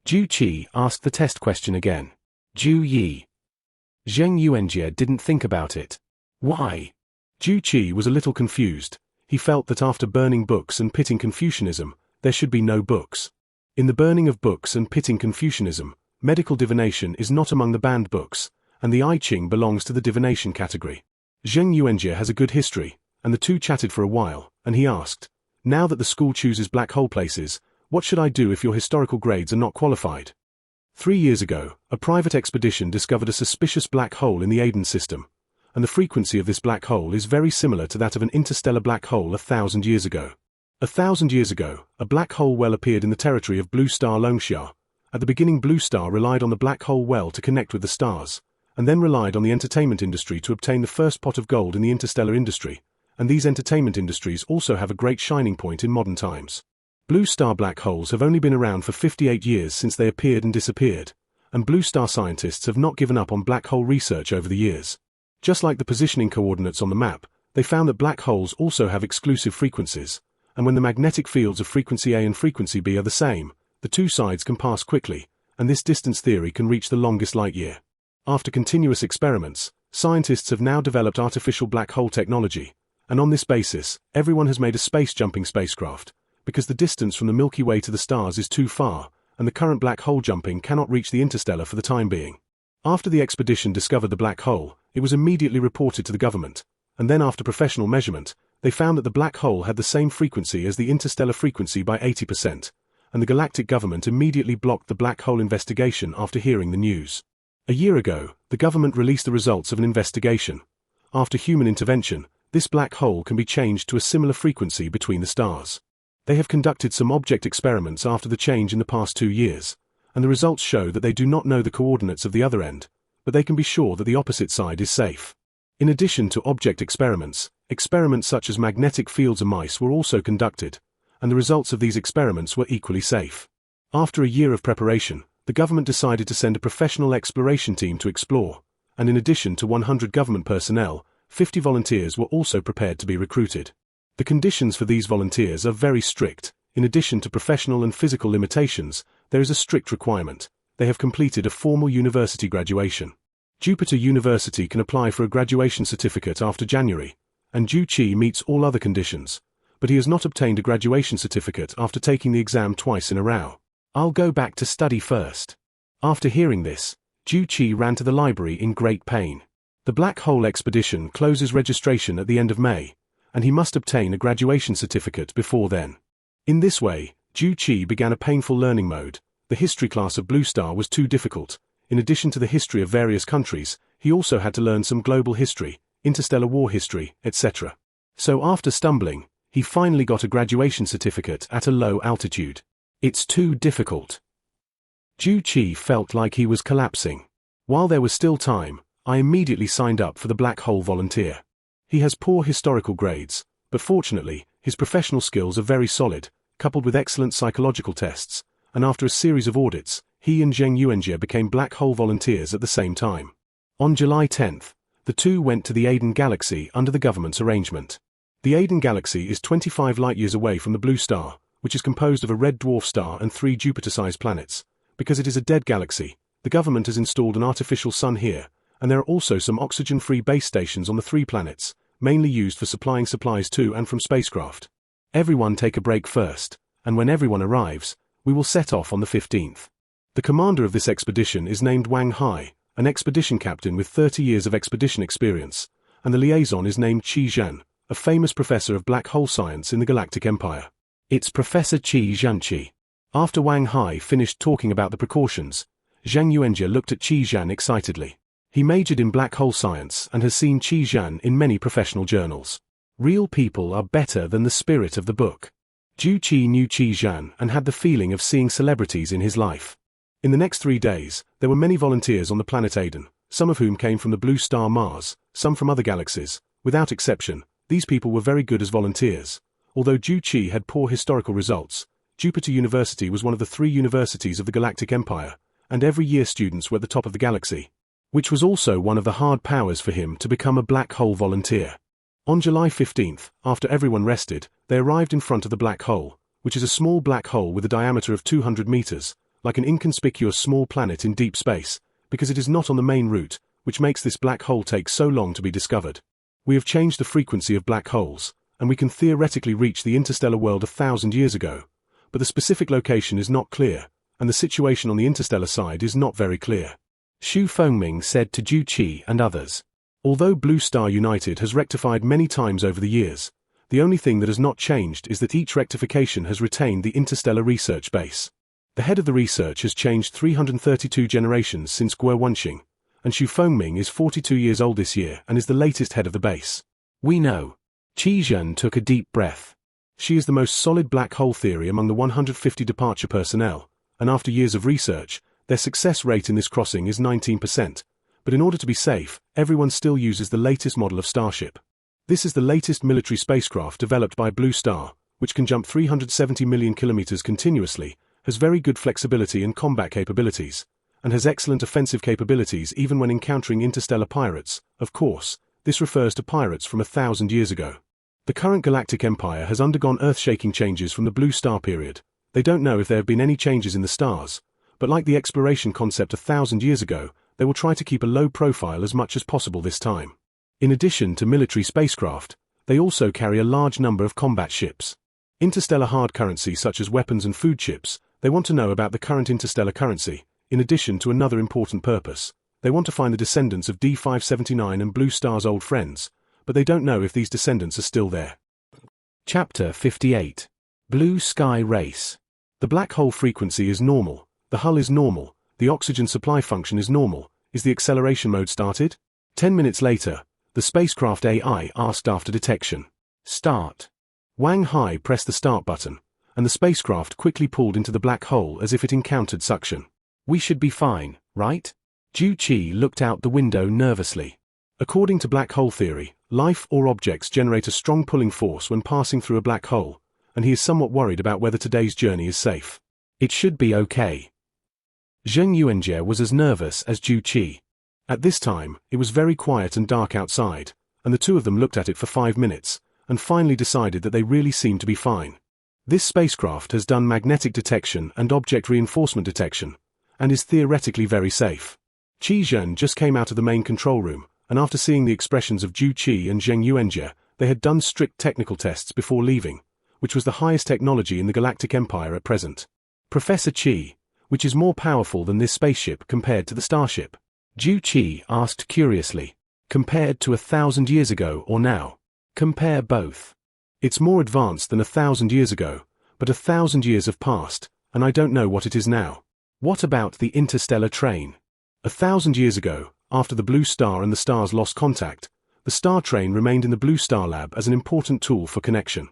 Ju Qi asked the test question again. Ju Yi. Zheng Yuanjie didn't think about it. Why? Ju Qi was a little confused. He felt that after burning books and pitting Confucianism, there should be no books. In the burning of books and pitting Confucianism, medical divination is not among the banned books, and the I Ching belongs to the divination category. Zheng Yuanjie has a good history, and the two chatted for a while, and he asked, now that the school chooses black hole places, what should I do if your historical grades are not qualified? 3 years ago, a private expedition discovered a suspicious black hole in the Aden system, and the frequency of this black hole is very similar to that of an interstellar black hole 1,000 years ago. 1,000 years ago, a black hole well appeared in the territory of Blue Star Longsha. At the beginning, Blue Star relied on the black hole well to connect with the stars, and then relied on the entertainment industry to obtain the first pot of gold in the interstellar industry, and these entertainment industries also have a great shining point in modern times. Blue star black holes have only been around for 58 years since they appeared and disappeared, and blue star scientists have not given up on black hole research over the years. Just like the positioning coordinates on the map, they found that black holes also have exclusive frequencies, and when the magnetic fields of frequency A and frequency B are the same, the two sides can pass quickly, and this distance theory can reach the longest light year. After continuous experiments, scientists have now developed artificial black hole technology, and on this basis, everyone has made a space-jumping spacecraft, because the distance from the Milky Way to the stars is too far, and the current black hole jumping cannot reach the interstellar for the time being. After the expedition discovered the black hole, it was immediately reported to the government, and then after professional measurement, they found that the black hole had the same frequency as the interstellar frequency by 80%, and the galactic government immediately blocked the black hole investigation after hearing the news. A year ago, the government released the results of an investigation. After human intervention, this black hole can be changed to a similar frequency between the stars. They have conducted some object experiments after the change in the past 2 years, and the results show that they do not know the coordinates of the other end, but they can be sure that the opposite side is safe. In addition to object experiments, experiments such as magnetic fields of mice were also conducted, and the results of these experiments were equally safe. After a year of preparation, the government decided to send a professional exploration team to explore, and in addition to 100 government personnel, 50 volunteers were also prepared to be recruited. The conditions for these volunteers are very strict. In addition to professional and physical limitations, there is a strict requirement. They have completed a formal university graduation. Jupiter University can apply for a graduation certificate after January, and Ju Chi meets all other conditions, but he has not obtained a graduation certificate after taking the exam twice in a row. I'll go back to study first. After hearing this, Ju Chi ran to the library in great pain. The Black Hole expedition closes registration at the end of May, and he must obtain a graduation certificate before then. In this way, Ju Chi began a painful learning mode. The history class of Blue Star was too difficult. In addition to the history of various countries, he also had to learn some global history, interstellar war history, etc. So after stumbling, he finally got a graduation certificate at a low altitude. It's too difficult. Ju Chi felt like he was collapsing. While there was still time, I immediately signed up for the Black Hole volunteer. He has poor historical grades, but fortunately, his professional skills are very solid, coupled with excellent psychological tests, and after a series of audits, he and Zheng Yuanjie became Black Hole volunteers at the same time. On July 10th, the two went to the Aiden Galaxy under the government's arrangement. The Aiden Galaxy is 25 light-years away from the Blue Star, which is composed of a red dwarf star and 3 Jupiter-sized planets. Because it is a dead galaxy, the government has installed an artificial sun here, and there are also some oxygen-free base stations on the 3 planets, mainly used for supplying supplies to and from spacecraft. Everyone take a break first, and when everyone arrives, we will set off on the 15th. The commander of this expedition is named Wang Hai, an expedition captain with 30 years of expedition experience, and the liaison is named Qi Zhan, a famous professor of black hole science in the Galactic Empire. It's Professor Qi Zhanqi. After Wang Hai finished talking about the precautions, Zhang Yuanjie looked at Qi Zhan excitedly. He majored in black hole science and has seen Qi Zhan in many professional journals. Real people are better than the spirit of the book. Ju Chi knew Qi Zhan and had the feeling of seeing celebrities in his life. In the next 3 days, there were many volunteers on the planet Aiden, some of whom came from the blue star Mars, some from other galaxies. Without exception, these people were very good as volunteers. Although Ju Chi had poor historical results, Jupiter University was one of the 3 universities of the Galactic Empire, and every year students were at the top of the galaxy, which was also one of the hard powers for him to become a black hole volunteer. On July 15th, after everyone rested, they arrived in front of the black hole, which is a small black hole with a diameter of 200 meters, like an inconspicuous small planet in deep space, because it is not on the main route, which makes this black hole take so long to be discovered. We have changed the frequency of black holes, and we can theoretically reach the interstellar world 1,000 years ago, but the specific location is not clear, and the situation on the interstellar side is not very clear. Xu Fengming said to Ju Chi and others. Although Blue Star United has rectified many times over the years, the only thing that has not changed is that each rectification has retained the interstellar research base. The head of the research has changed 332 generations since Guo Wenxing, and Xu Fengming is 42 years old this year and is the latest head of the base. We know. Qi Zhan took a deep breath. She is the most solid black hole theory among the 150 departure personnel, and after years of research, their success rate in this crossing is 19%, but in order to be safe, everyone still uses the latest model of Starship. This is the latest military spacecraft developed by Blue Star, which can jump 370 million kilometers continuously, has very good flexibility and combat capabilities, and has excellent offensive capabilities even when encountering interstellar pirates. Of course, this refers to pirates from 1,000 years ago. The current Galactic Empire has undergone earth-shaking changes from the Blue Star period. They don't know if there have been any changes in the stars, but like the exploration concept 1,000 years ago, they will try to keep a low profile as much as possible this time. In addition to military spacecraft, they also carry a large number of combat ships. Interstellar hard currency such as weapons and food ships. They want to know about the current interstellar currency, in addition to another important purpose. They want to find the descendants of D579 and Blue Star's old friends, but they don't know if these descendants are still there. Chapter 58. Blue Sky Race. The black hole frequency is normal, the hull is normal, the oxygen supply function is normal. Is the acceleration mode started? 10 minutes later, the spacecraft AI asked after detection. Start. Wang Hai pressed the start button, and the spacecraft quickly pulled into the black hole as if it encountered suction. We should be fine, right? Ju-Chi looked out the window nervously. According to black hole theory, life or objects generate a strong pulling force when passing through a black hole, and he is somewhat worried about whether today's journey is safe. It should be okay. Zheng Yuanjie was as nervous as Ju-Chi. At this time, it was very quiet and dark outside, and the two of them looked at it for 5 minutes, and finally decided that they really seemed to be fine. This spacecraft has done magnetic detection and object reinforcement detection, and is theoretically very safe. Qi Zhen just came out of the main control room, and after seeing the expressions of Ju-Chi and Zheng Yuanjie, they had done strict technical tests before leaving, which was the highest technology in the Galactic Empire at present. Professor Qi, which is more powerful than this spaceship compared to the starship? Ju-Chi asked curiously. Compared to 1,000 years ago or now? Compare both. It's more advanced than 1,000 years ago, but 1,000 years have passed, and I don't know what it is now. What about the interstellar train? 1,000 years ago, after the Blue Star and the stars lost contact, the Star Train remained in the Blue Star Lab as an important tool for connection.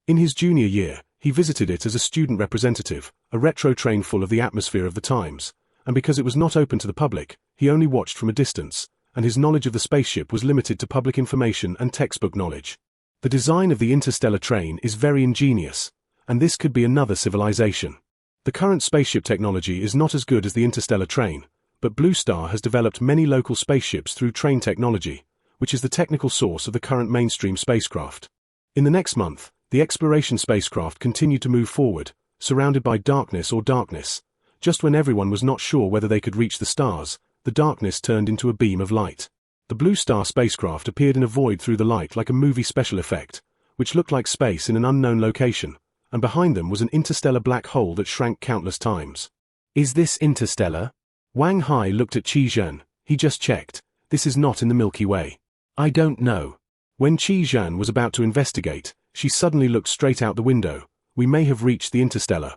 In his junior year, he visited it as a student representative, a retro train full of the atmosphere of the times, and because it was not open to the public, he only watched from a distance, and his knowledge of the spaceship was limited to public information and textbook knowledge. The design of the interstellar train is very ingenious, and this could be another civilization. The current spaceship technology is not as good as the interstellar train, but Blue Star has developed many local spaceships through train technology, which is the technical source of the current mainstream spacecraft. In the next month, the exploration spacecraft continued to move forward, surrounded by darkness. Just when everyone was not sure whether they could reach the stars, the darkness turned into a beam of light. The Blue Star spacecraft appeared in a void through the light like a movie special effect, which looked like space in an unknown location, and behind them was an interstellar black hole that shrank countless times. Is this interstellar? Wang Hai looked at Qi Zhen. He just checked. This is not in the Milky Way. I don't know. When Qi Zhen was about to investigate, she suddenly looked straight out the window. We may have reached the interstellar.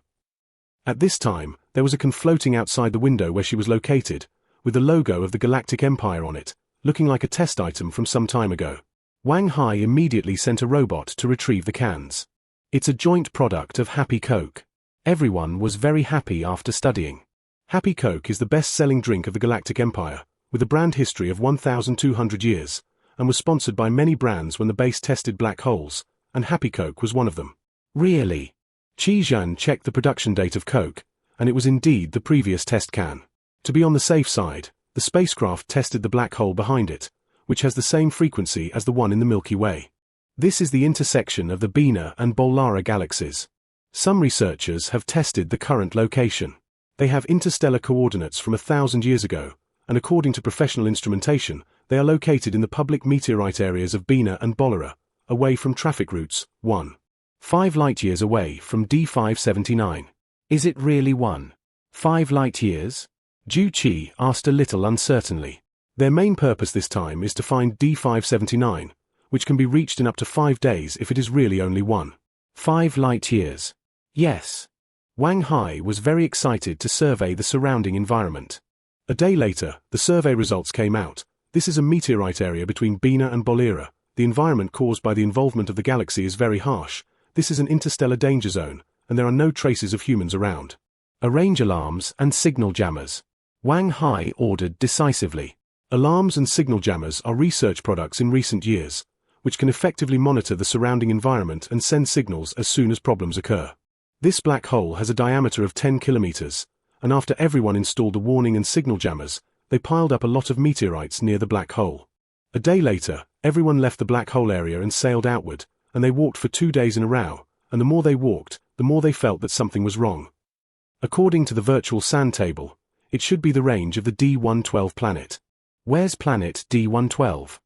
At this time, there was a con floating outside the window where she was located, with the logo of the Galactic Empire on it, looking like a test item from some time ago. Wang Hai immediately sent a robot to retrieve the cans. It's a joint product of Happy Coke. Everyone was very happy after studying. Happy Coke is the best-selling drink of the Galactic Empire, with a brand history of 1,200 years, and was sponsored by many brands when the base tested black holes, and Happy Coke was one of them. Really? Qi Zhen checked the production date of Coke, and it was indeed the previous test can. To be on the safe side, the spacecraft tested the black hole behind it, which has the same frequency as the one in the Milky Way. This is the intersection of the Bina and Bolara galaxies. Some researchers have tested the current location. They have interstellar coordinates from 1,000 years ago, and according to professional instrumentation, they are located in the public meteorite areas of Bina and Bolara, away from traffic routes, 1.5 light-years away from D579. Is it really 1.5 light-years? Ju-Chi asked a little uncertainly. Their main purpose this time is to find D579, which can be reached in up to 5 days if it is really only 1.5 light-years. Yes. Wang Hai was very excited to survey the surrounding environment. A day later, the survey results came out. This is a meteorite area between Bina and Bolara. The environment caused by the involvement of the galaxy is very harsh. This is an interstellar danger zone, and there are no traces of humans around. Arrange alarms and signal jammers. Wang Hai ordered decisively. Alarms and signal jammers are research products in recent years, which can effectively monitor the surrounding environment and send signals as soon as problems occur. This black hole has a diameter of 10 kilometers, and after everyone installed the warning and signal jammers, they piled up a lot of meteorites near the black hole. A day later, everyone left the black hole area and sailed outward, and they walked for 2 days in a row, and the more they walked, the more they felt that something was wrong. According to the virtual sand table, it should be the range of the D112 planet. Where's planet D112?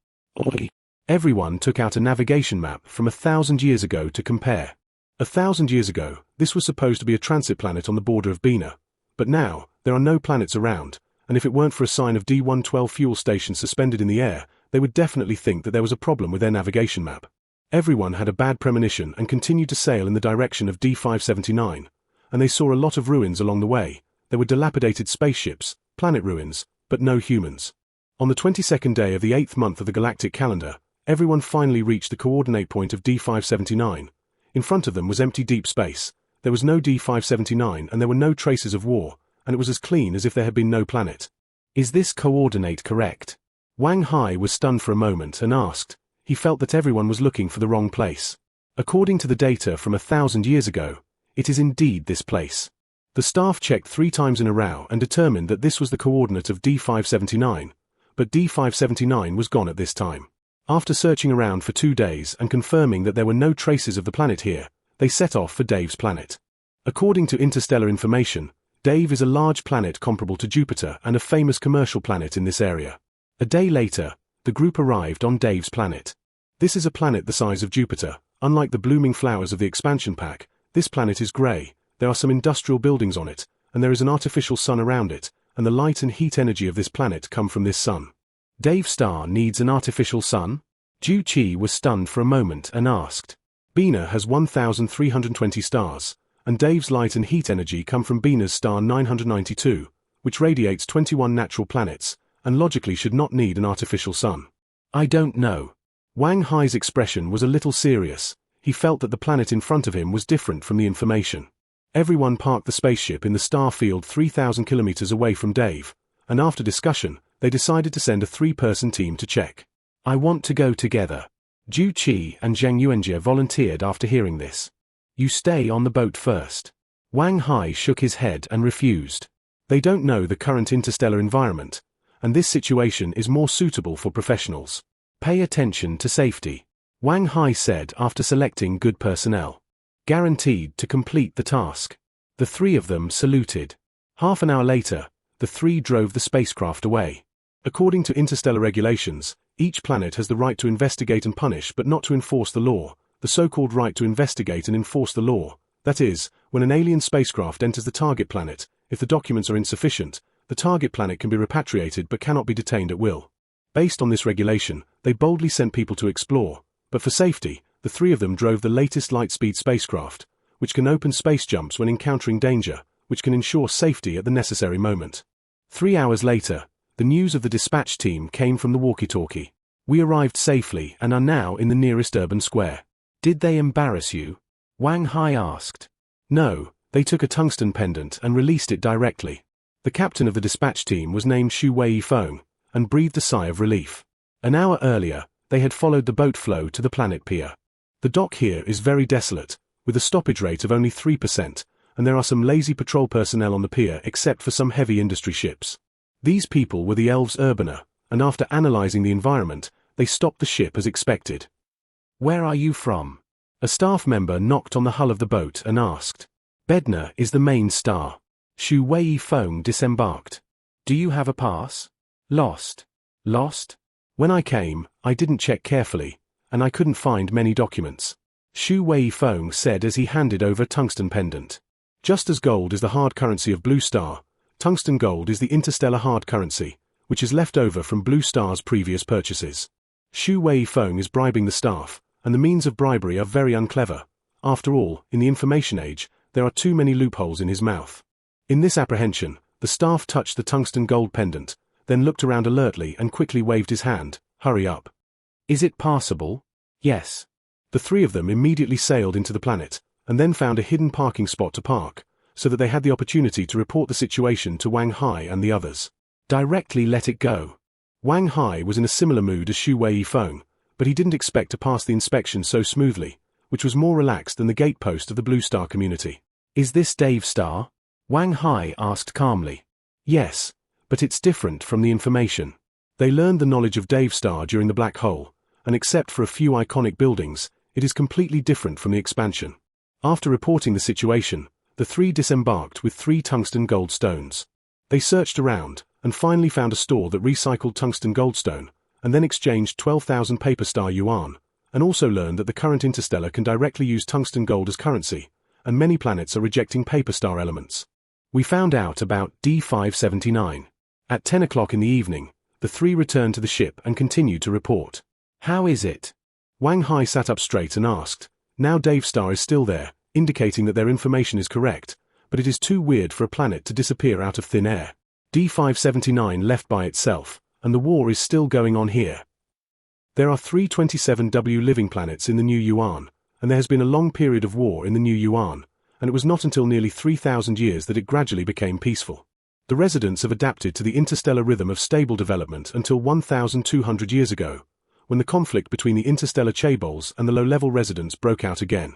Everyone took out a navigation map from 1,000 years ago to compare. 1,000 years ago, this was supposed to be a transit planet on the border of Bina, but now, there are no planets around, and if it weren't for a sign of D112 fuel station suspended in the air, they would definitely think that there was a problem with their navigation map. Everyone had a bad premonition and continued to sail in the direction of D579, and they saw a lot of ruins along the way. There were dilapidated spaceships, planet ruins, but no humans. On the 22nd day of the 8th month of the galactic calendar, everyone finally reached the coordinate point of D579. In front of them was empty deep space. There was no D579 and there were no traces of war, and it was as clean as if there had been no planet. Is this coordinate correct? Wang Hai was stunned for a moment and asked. He felt that everyone was looking for the wrong place. According to the data from 1,000 years ago, it is indeed this place. The staff checked 3 times in a row and determined that this was the coordinate of D579, but D579 was gone at this time. After searching around for 2 days and confirming that there were no traces of the planet here, they set off for Dave's planet. According to interstellar information, Dave is a large planet comparable to Jupiter and a famous commercial planet in this area. A day later, the group arrived on Dave's planet. This is a planet the size of Jupiter. Unlike the blooming flowers of the expansion pack, this planet is grey, there are some industrial buildings on it, and there is an artificial sun around it, and the light and heat energy of this planet come from this sun. Dave's star needs an artificial sun? Ju Qi was stunned for a moment and asked. Bina has 1,320 stars, and Dave's light and heat energy come from Bina's star 992, which radiates 21 natural planets, and logically should not need an artificial sun. I don't know. Wang Hai's expression was a little serious. He felt that the planet in front of him was different from the information. Everyone parked the spaceship in the star field 3,000 kilometers away from Dave, and after discussion, they decided to send a 3-person team to check. I want to go together. Ju Qi and Zhang Yuanjie volunteered after hearing this. You stay on the boat first. Wang Hai shook his head and refused. They don't know the current interstellar environment, and this situation is more suitable for professionals. Pay attention to safety, Wang Hai said after selecting good personnel. Guaranteed to complete the task. The 3 of them saluted. Half an hour later, the 3 drove the spacecraft away. According to interstellar regulations, each planet has the right to investigate and punish but not to enforce the law, the so-called right to investigate and enforce the law. That is, when an alien spacecraft enters the target planet, if the documents are insufficient, the target planet can be repatriated but cannot be detained at will. Based on this regulation, they boldly sent people to explore, but for safety, the 3 of them drove the latest light-speed spacecraft, which can open space jumps when encountering danger, which can ensure safety at the necessary moment. 3 hours later, the news of the dispatch team came from the walkie-talkie. We arrived safely and are now in the nearest urban square. Did they embarrass you? Wang Hai asked. No, they took a tungsten pendant and released it directly. The captain of the dispatch team was named Xu Weifeng, and breathed a sigh of relief. An hour earlier, they had followed the boat flow to the planet pier. The dock here is very desolate, with a stoppage rate of only 3%, and there are some lazy patrol personnel on the pier except for some heavy industry ships. These people were the elves Urbana, and after analyzing the environment, they stopped the ship as expected. Where are you from? A staff member knocked on the hull of the boat and asked. Bednar is the main star. Xu Weifeng disembarked. Do you have a pass? Lost. Lost? When I came, I didn't check carefully, and I couldn't find many documents. Xu Weifeng said as he handed over a tungsten pendant. Just as gold is the hard currency of Blue Star, tungsten gold is the interstellar hard currency, which is left over from Blue Star's previous purchases. Xu Weifeng is bribing the staff, and the means of bribery are very unclever. After all, in the information age, there are too many loopholes in his mouth. In this apprehension, the staff touched the tungsten gold pendant, then looked around alertly and quickly waved his hand. Hurry up. Is it passable? Yes. The 3 of them immediately sailed into the planet, and then found a hidden parking spot to park, so that they had the opportunity to report the situation to Wang Hai and the others. Directly let it go. Wang Hai was in a similar mood as Xu Weifeng, but he didn't expect to pass the inspection so smoothly, which was more relaxed than the gatepost of the Blue Star community. Is this Dave's star? Wang Hai asked calmly. Yes, but it's different from the information. They learned the knowledge of Dave's star during the black hole, and except for a few iconic buildings, it is completely different from the expansion. After reporting the situation, the 3 disembarked with 3 tungsten gold stones. They searched around, and finally found a store that recycled tungsten goldstone, and then exchanged 12,000 paper star yuan, and also learned that the current interstellar can directly use tungsten gold as currency, and many planets are rejecting paper star elements. We found out about D579. At 10 o'clock in the evening, the 3 returned to the ship and continued to report. How is it? Wang Hai sat up straight and asked. Now Dave's star is still there, indicating that their information is correct, but it is too weird for a planet to disappear out of thin air. D579 left by itself, and the war is still going on here. There are 327W living planets in the New Yuan, and there has been a long period of war in the New Yuan, and it was not until nearly 3,000 years that it gradually became peaceful. The residents have adapted to the interstellar rhythm of stable development until 1,200 years ago, when the conflict between the interstellar chaebols and the low-level residents broke out again.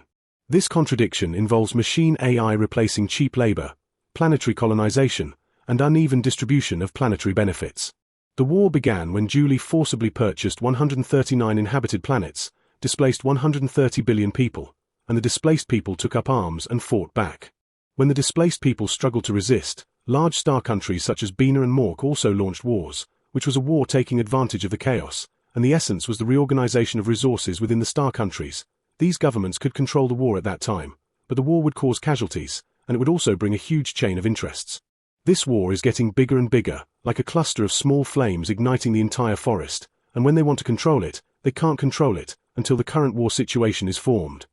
This contradiction involves machine AI replacing cheap labor, planetary colonization, and uneven distribution of planetary benefits. The war began when Julie forcibly purchased 139 inhabited planets, displaced 130 billion people, and the displaced people took up arms and fought back. When the displaced people struggled to resist, large star countries such as Bina and Mork also launched wars, which was a war taking advantage of the chaos, and the essence was the reorganization of resources within the star countries. These governments could control the war at that time, but the war would cause casualties, and it would also bring a huge chain of interests. This war is getting bigger and bigger, like a cluster of small flames igniting the entire forest, and when they want to control it, they can't control it, until the current war situation is formed.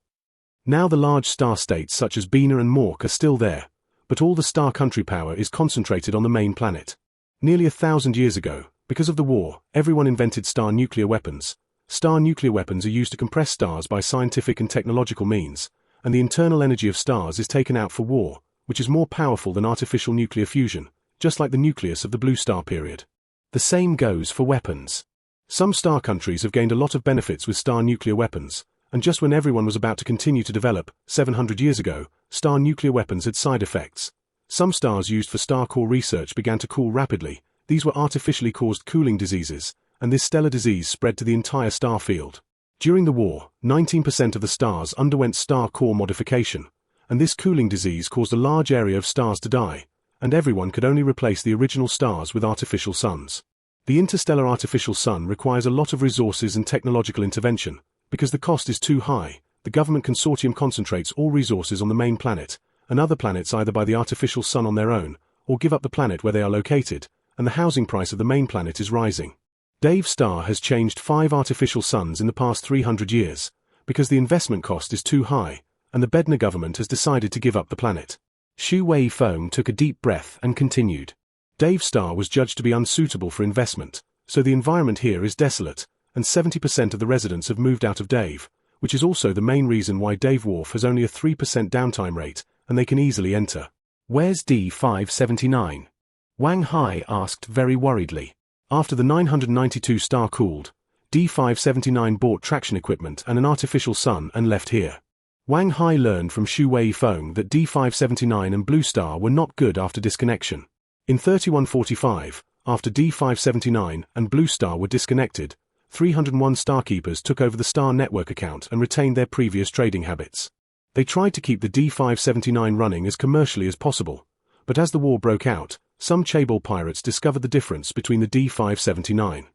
Now the large star states such as Bina and Mork are still there, but all the star country power is concentrated on the main planet. Nearly 1,000 years ago, because of the war, everyone invented star nuclear weapons. Star nuclear weapons are used to compress stars by scientific and technological means, and the internal energy of stars is taken out for war, which is more powerful than artificial nuclear fusion, just like the nucleus of the blue star period. The same goes for weapons. Some star countries have gained a lot of benefits with star nuclear weapons, and just when everyone was about to continue to develop, 700 years ago, star nuclear weapons had side effects. Some stars used for star core research began to cool rapidly. These were artificially caused cooling diseases, and this stellar disease spread to the entire star field. During the war, 19% of the stars underwent star core modification, and this cooling disease caused a large area of stars to die, and everyone could only replace the original stars with artificial suns. The interstellar artificial sun requires a lot of resources and technological intervention. Because the cost is too high, the government consortium concentrates all resources on the main planet, and other planets either buy the artificial sun on their own, or give up the planet where they are located, and the housing price of the main planet is rising. Dave Star has changed 5 artificial suns in the past 300 years, because the investment cost is too high, and the Bednar government has decided to give up the planet. Xu Weifeng took a deep breath and continued. Dave Star was judged to be unsuitable for investment, so the environment here is desolate, and 70% of the residents have moved out of Dave, which is also the main reason why Dave Wharf has only a 3% downtime rate, and they can easily enter. Where's D579? Wang Hai asked very worriedly. After the 992 star cooled, D579 bought traction equipment and an artificial sun and left here. Wang Hai learned from Xu Weifeng that D579 and Blue Star were not good after disconnection. In 3145, after D579 and Blue Star were disconnected, 301 Starkeepers took over the Star Network account and retained their previous trading habits. They tried to keep the D579 running as commercially as possible, but as the war broke out, some chaebol pirates discovered the difference between the D579.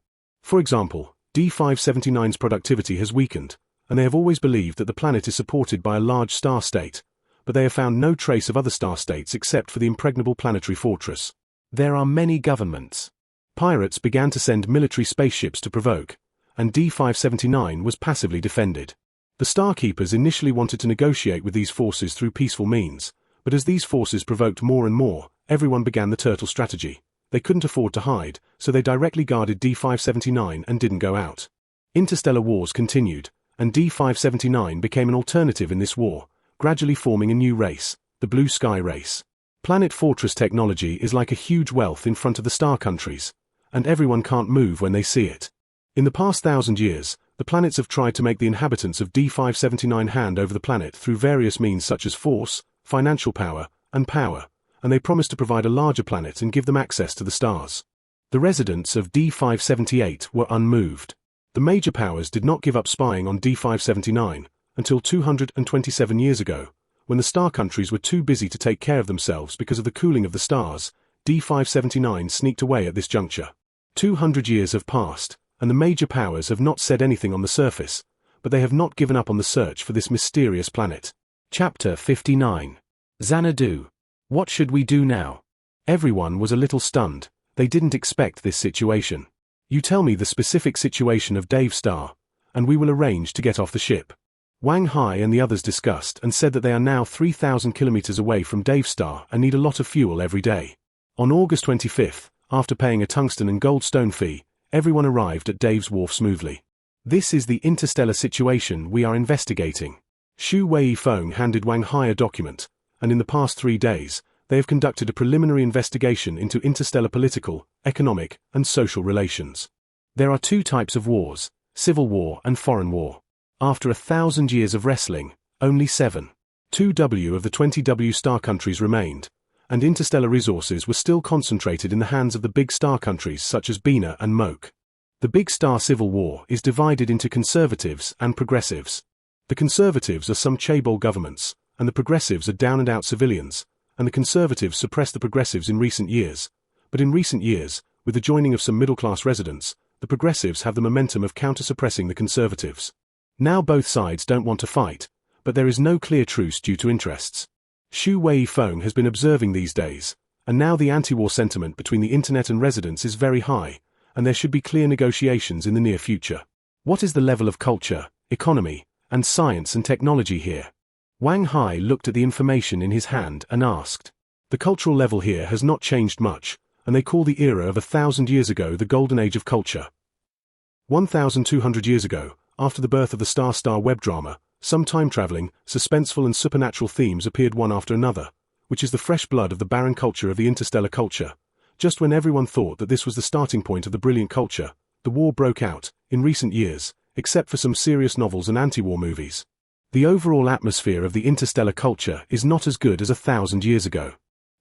For example, D579's productivity has weakened, and they have always believed that the planet is supported by a large star state, but they have found no trace of other star states except for the impregnable planetary fortress. There are many governments. Pirates began to send military spaceships to provoke, and D579 was passively defended. The Starkeepers initially wanted to negotiate with these forces through peaceful means, but as these forces provoked more and more, everyone began the turtle strategy. They couldn't afford to hide, so they directly guarded D579 and didn't go out. Interstellar wars continued, and D579 became an alternative in this war, gradually forming a new race, the Blue Sky race. Planet Fortress technology is like a huge wealth in front of the star countries, and everyone can't move when they see it. In the past 1,000 years, the planets have tried to make the inhabitants of D579 hand over the planet through various means such as force, financial power, and they promised to provide a larger planet and give them access to the stars. The residents of D578 were unmoved. The major powers did not give up spying on D579 until 227 years ago, when the star countries were too busy to take care of themselves because of the cooling of the stars. D579 sneaked away at this juncture. 200 years have passed, and the major powers have not said anything on the surface, but they have not given up on the search for this mysterious planet. Chapter 59. Xanadu. What should we do now? Everyone was a little stunned. They didn't expect this situation. You tell me the specific situation of Dave Star, and we will arrange to get off the ship. Wang Hai and the others discussed and said that they are now 3,000 kilometers away from Dave Star and need a lot of fuel every day. On August 25th, after paying a tungsten and gold stone fee, everyone arrived at Dave's wharf smoothly. This is the interstellar situation we are investigating. Xu Weifeng handed Wang Hai a document, and in the past 3 days, they have conducted a preliminary investigation into interstellar political, economic, and social relations. There are two types of wars, civil war and foreign war. After 1,000 years of wrestling, only 2 of the 20 star countries remained, and interstellar resources were still concentrated in the hands of the big star countries such as Bina and Moke. The big star civil war is divided into conservatives and progressives. The conservatives are some chaebol governments, and the progressives are down-and-out civilians, and the conservatives suppressed the progressives in recent years. But in recent years, with the joining of some middle-class residents, the progressives have the momentum of counter-suppressing the conservatives. Now both sides don't want to fight, but there is no clear truce due to interests. Xu Weifeng has been observing these days, and now the anti-war sentiment between the internet and residents is very high, and there should be clear negotiations in the near future. What is the level of culture, economy, and science and technology here? Wang Hai looked at the information in his hand and asked. The cultural level here has not changed much, and they call the era of 1,000 years ago the Golden Age of Culture. 1,200 years ago, after the birth of the Star web drama, some time-traveling, suspenseful and supernatural themes appeared one after another, which is the fresh blood of the barren culture of the interstellar culture. Just when everyone thought that this was the starting point of the brilliant culture, the war broke out, in recent years, except for some serious novels and anti-war movies. The overall atmosphere of the interstellar culture is not as good as 1,000 years ago.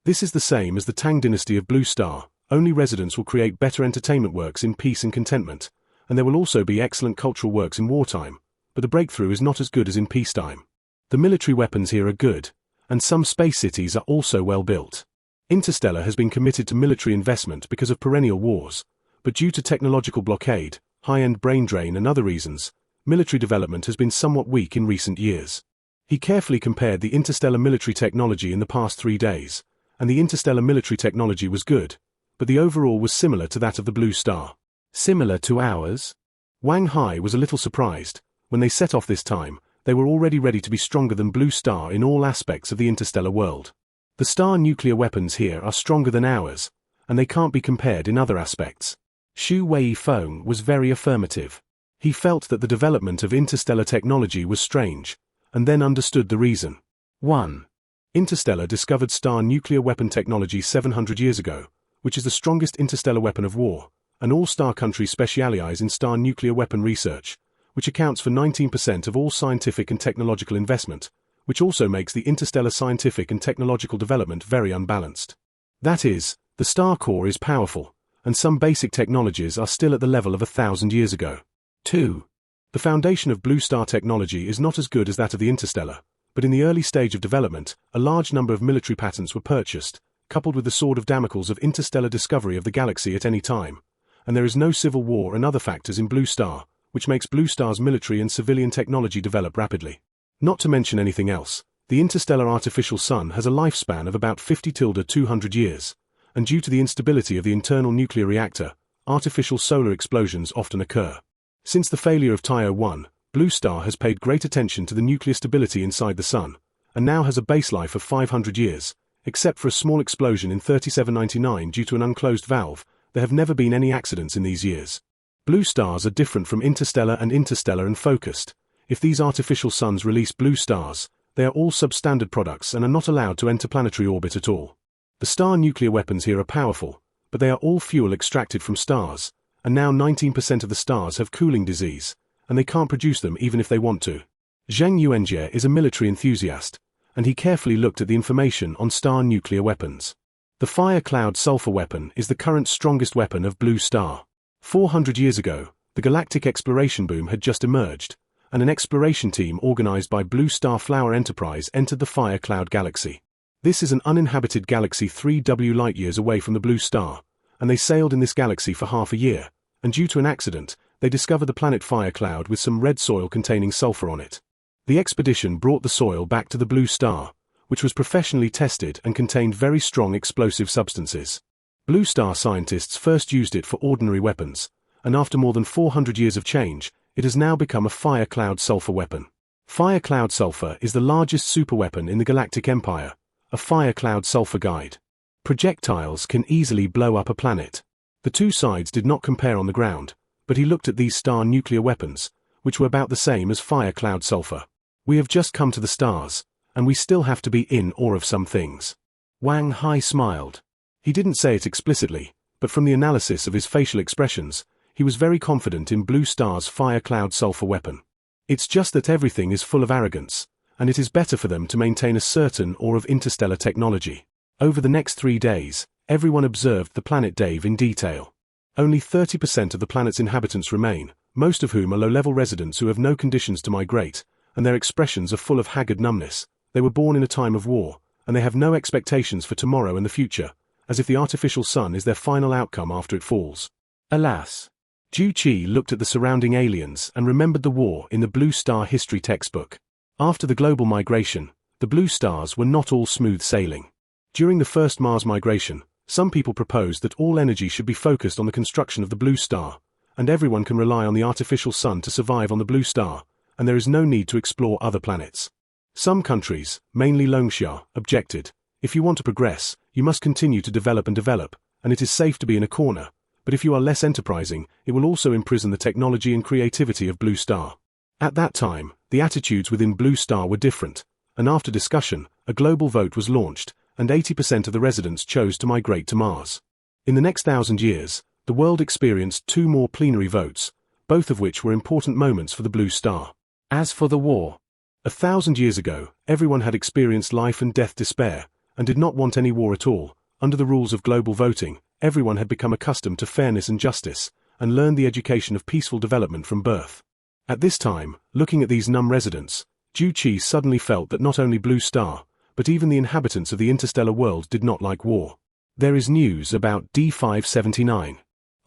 This is the same as the Tang dynasty of Blue Star. Only residents will create better entertainment works in peace and contentment, and there will also be excellent cultural works in wartime, but the breakthrough is not as good as in peacetime. The military weapons here are good, and some space cities are also well built. Interstellar has been committed to military investment because of perennial wars, but due to technological blockade, high-end brain drain and other reasons, military development has been somewhat weak in recent years. He carefully compared the interstellar military technology in the past 3 days, and the interstellar military technology was good, but the overall was similar to that of the Blue Star. Similar to ours? Wang Hai was a little surprised. When they set off this time, they were already ready to be stronger than Blue Star in all aspects of the interstellar world. The star nuclear weapons here are stronger than ours, and they can't be compared in other aspects. Xu Weifeng was very affirmative. He felt that the development of interstellar technology was strange, and then understood the reason. 1. Interstellar discovered star nuclear weapon technology 700 years ago, which is the strongest interstellar weapon of war, and all star countries specialize in star nuclear weapon research, which accounts for 19% of all scientific and technological investment, which also makes the interstellar scientific and technological development very unbalanced. That is, the star core is powerful, and some basic technologies are still at the level of 1,000 years ago. 2. The foundation of Blue Star technology is not as good as that of the interstellar, but in the early stage of development, a large number of military patents were purchased, coupled with the sword of Damocles of interstellar discovery of the galaxy at any time, and there is no civil war and other factors in Blue Star, which makes Blue Star's military and civilian technology develop rapidly. Not to mention anything else, the interstellar artificial sun has a lifespan of about 50-200 years, and due to the instability of the internal nuclear reactor, artificial solar explosions often occur. Since the failure of Taiyou 1, Blue Star has paid great attention to the nuclear stability inside the sun, and now has a base life of 500 years, except for a small explosion in 3799 due to an unclosed valve. There have never been any accidents in these years. Blue stars are different from interstellar and focused. If these artificial suns release blue stars, they are all substandard products and are not allowed to enter planetary orbit at all. The star nuclear weapons here are powerful, but they are all fuel extracted from stars, and now 19% of the stars have cooling disease, and they can't produce them even if they want to. Zheng Yuanjie is a military enthusiast, and he carefully looked at the information on star nuclear weapons. The fire cloud sulfur weapon is the current strongest weapon of Blue Star. 400 years ago, the galactic exploration boom had just emerged, and an exploration team organized by Blue Star Flower Enterprise entered the Fire Cloud Galaxy. This is an uninhabited galaxy 3W light-years away from the Blue Star, and they sailed in this galaxy for half a year, and due to an accident, they discovered the planet Fire Cloud with some red soil containing sulfur on it. The expedition brought the soil back to the Blue Star, which was professionally tested and contained very strong explosive substances. Blue Star scientists first used it for ordinary weapons, and after more than 400 years of change, it has now become a fire cloud sulfur weapon. Fire cloud sulfur is the largest superweapon in the Galactic Empire, a fire cloud sulfur guide. Projectiles can easily blow up a planet. The two sides did not compare on the ground, but he looked at these star nuclear weapons, which were about the same as fire cloud sulfur. We have just come to the stars, and we still have to be in awe of some things. Wang Hai smiled. He didn't say it explicitly, but from the analysis of his facial expressions, he was very confident in Blue Star's fire cloud sulfur weapon. It's just that everything is full of arrogance, and it is better for them to maintain a certain awe of interstellar technology. Over the next 3 days, everyone observed the planet Dave in detail. Only 30% of the planet's inhabitants remain, most of whom are low-level residents who have no conditions to migrate, and their expressions are full of haggard numbness. They were born in a time of war, and they have no expectations for tomorrow and the future, as if the artificial sun is their final outcome after it falls. Alas! Ju Qi looked at the surrounding aliens and remembered the war in the Blue Star history textbook. After the global migration, the Blue Stars were not all smooth sailing. During the first Mars migration, some people proposed that all energy should be focused on the construction of the Blue Star, and everyone can rely on the artificial sun to survive on the Blue Star, and there is no need to explore other planets. Some countries, mainly Longsha, objected. If you want to progress, you must continue to develop, and it is safe to be in a corner, but if you are less enterprising, it will also imprison the technology and creativity of Blue Star. At that time, the attitudes within Blue Star were different, and after discussion, a global vote was launched, and 80% of the residents chose to migrate to Mars. In the next 1,000 years, the world experienced 2 more plenary votes, both of which were important moments for the Blue Star. As for the war, 1,000 years ago, everyone had experienced life and death despair, and did not want any war at all. Under the rules of global voting, everyone had become accustomed to fairness and justice, and learned the education of peaceful development from birth. At this time, looking at these numb residents, Ju Qi suddenly felt that not only Blue Star, but even the inhabitants of the interstellar world did not like war. There is news about D579.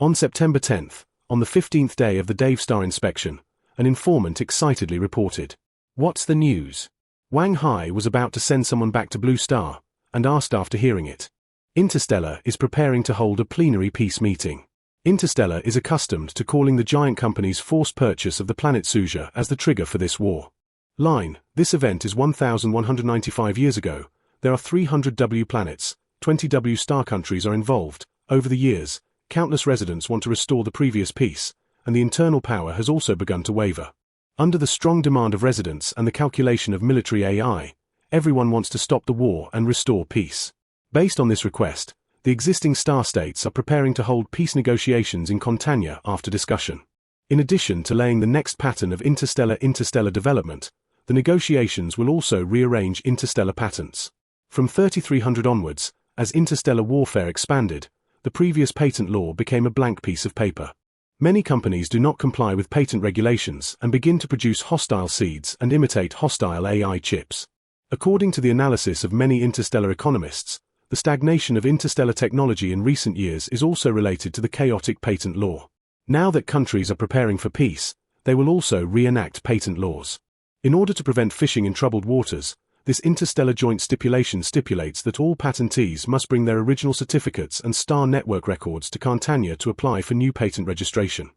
On September 10th, on the 15th day of the Dave Star inspection, an informant excitedly reported. What's the news? Wang Hai was about to send someone back to Blue Star, and asked after hearing it. Interstellar is preparing to hold a plenary peace meeting. Interstellar is accustomed to calling the giant company's forced purchase of the planet Suja as the trigger for this war. Line, this event is 1,195 years ago. There are 300 W planets, 20 W star countries are involved. Over the years, countless residents want to restore the previous peace, and the internal power has also begun to waver. Under the strong demand of residents and the calculation of military AI, everyone wants to stop the war and restore peace. Based on this request, the existing star states are preparing to hold peace negotiations in Contania after discussion. In addition to laying the next pattern of interstellar development, the negotiations will also rearrange interstellar patents. From 3300 onwards, as interstellar warfare expanded, the previous patent law became a blank piece of paper. Many companies do not comply with patent regulations and begin to produce hostile seeds and imitate hostile AI chips. According to the analysis of many interstellar economists, the stagnation of interstellar technology in recent years is also related to the chaotic patent law. Now that countries are preparing for peace, they will also reenact patent laws. In order to prevent fishing in troubled waters, this interstellar joint stipulation stipulates that all patentees must bring their original certificates and star network records to Contania to apply for new patent registration.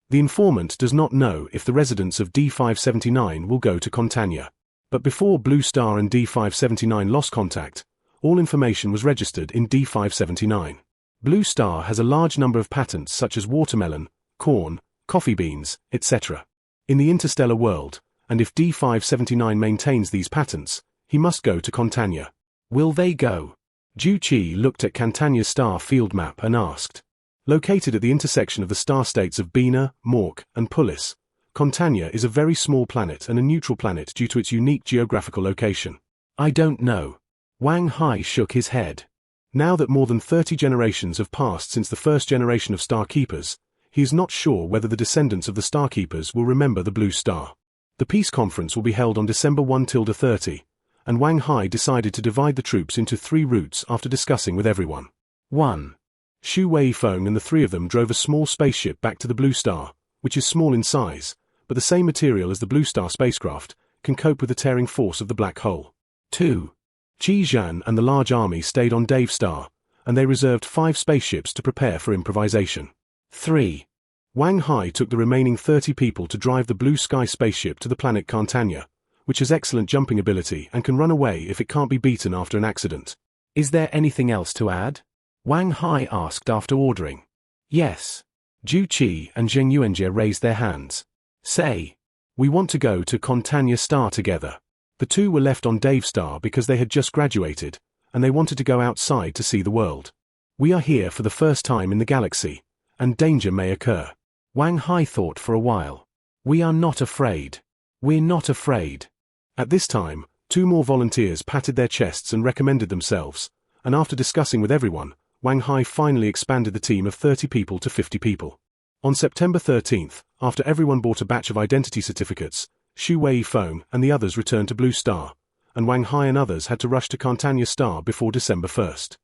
The informant does not know if the residents of D579 will go to Contania. But before Blue Star and D579 lost contact, all information was registered in D579. Blue Star has a large number of patents such as watermelon, corn, coffee beans, etc. in the interstellar world, and if D579 maintains these patents, he must go to Contania. Will they go? Ju Qi looked at Contania's star field map and asked. Located at the intersection of the star states of Bina, Mork, and Pulis, Contania is a very small planet and a neutral planet due to its unique geographical location. I don't know. Wang Hai shook his head. Now that more than 30 generations have passed since the first generation of Star Keepers, he is not sure whether the descendants of the Star Keepers will remember the Blue Star. The peace conference will be held on December 1-30, and Wang Hai decided to divide the troops into 3 routes after discussing with everyone. 1. Xu Weifeng and the 3 of them drove a small spaceship back to the Blue Star, which is small in size, but the same material as the Blue Star spacecraft, can cope with the tearing force of the black hole. 2. Qi Zhan and the large army stayed on Dave Star, and they reserved 5 spaceships to prepare for improvisation. 3. Wang Hai took the remaining 30 people to drive the Blue Sky spaceship to the planet Contania, which has excellent jumping ability and can run away if it can't be beaten after an accident. Is there anything else to add? Wang Hai asked after ordering. Yes. Ju Qi and Zheng Yuanjie raised their hands. Say. We want to go to Contania Star together. The 2 were left on Dave Star because they had just graduated, and they wanted to go outside to see the world. We are here for the first time in the galaxy, and danger may occur. Wang Hai thought for a while. We are not afraid. We're not afraid. At this time, 2 more volunteers patted their chests and recommended themselves, and after discussing with everyone, Wang Hai finally expanded the team of 30 people to 50 people. On September 13th, after everyone bought a batch of identity certificates, Xu Weifeng and the others returned to Blue Star, and Wang Hai and others had to rush to Cartania Star before December 1st.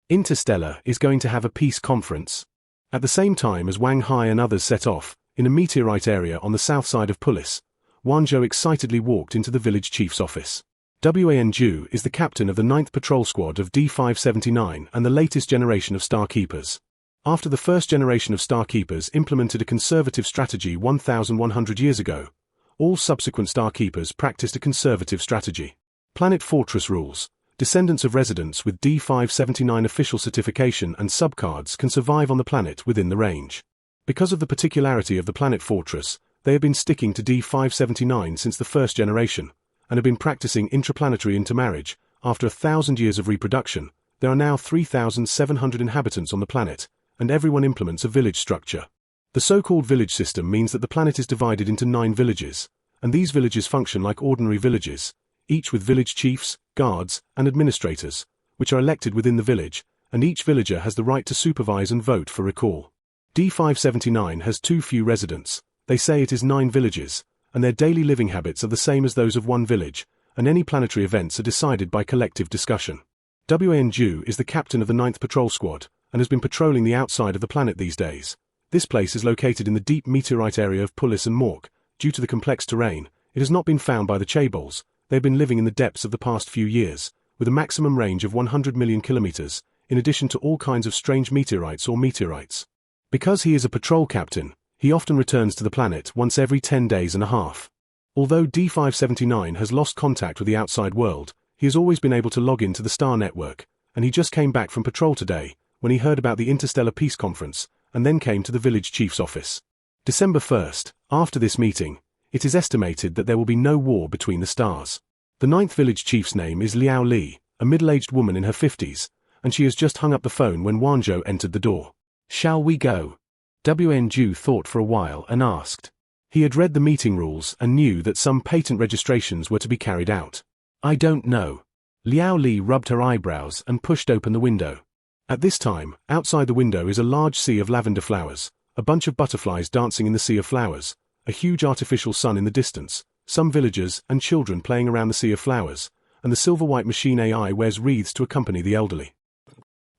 Interstellar is going to have a peace conference. At the same time as Wang Hai and others set off, in a meteorite area on the south side of Pulis, Wanzhou excitedly walked into the village chief's office. Wan Zhu is the captain of the 9th Patrol Squad of D579 and the latest generation of Star Keepers. After the first generation of Star Keepers implemented a conservative strategy 1,100 years ago, all subsequent Star Keepers practiced a conservative strategy. Planet Fortress rules. Descendants of residents with D579 official certification and subcards can survive on the planet within the range. Because of the particularity of the Planet Fortress, they have been sticking to D579 since the first generation, and have been practicing intraplanetary intermarriage. After 1,000 years of reproduction, there are now 3,700 inhabitants on the planet, and everyone implements a village structure. The so-called village system means that the planet is divided into 9 villages, and these villages function like ordinary villages, each with village chiefs, guards, and administrators, which are elected within the village, and each villager has the right to supervise and vote for recall. D579 has too few residents. They say it is 9 villages, and their daily living habits are the same as those of one village, and any planetary events are decided by collective discussion. Wan Zhu is the captain of the 9th Patrol Squad, and has been patrolling the outside of the planet these days. This place is located in the deep meteorite area of Pulis and Mork. Due to the complex terrain, it has not been found by the Chaebols. They have been living in the depths of the past few years, with a maximum range of 100 million kilometers, in addition to all kinds of strange meteorites or meteorites. Because he is a patrol captain, he often returns to the planet once every 10 days and a half. Although D579 has lost contact with the outside world, he has always been able to log into the Star Network, and he just came back from patrol today, when he heard about the Interstellar Peace Conference, and then came to the village chief's office. December 1st, after this meeting, it is estimated that there will be no war between the stars. The 9th village chief's name is Liao Li, a middle-aged woman in her 50s, and she has just hung up the phone when Wanzhou entered the door. Shall we go? Wan Zhu thought for a while and asked. He had read the meeting rules and knew that some patent registrations were to be carried out. I don't know. Liao Li rubbed her eyebrows and pushed open the window. At this time, outside the window is a large sea of lavender flowers, a bunch of butterflies dancing in the sea of flowers, a huge artificial sun in the distance, some villagers and children playing around the sea of flowers, and the silver-white machine AI wears wreaths to accompany the elderly.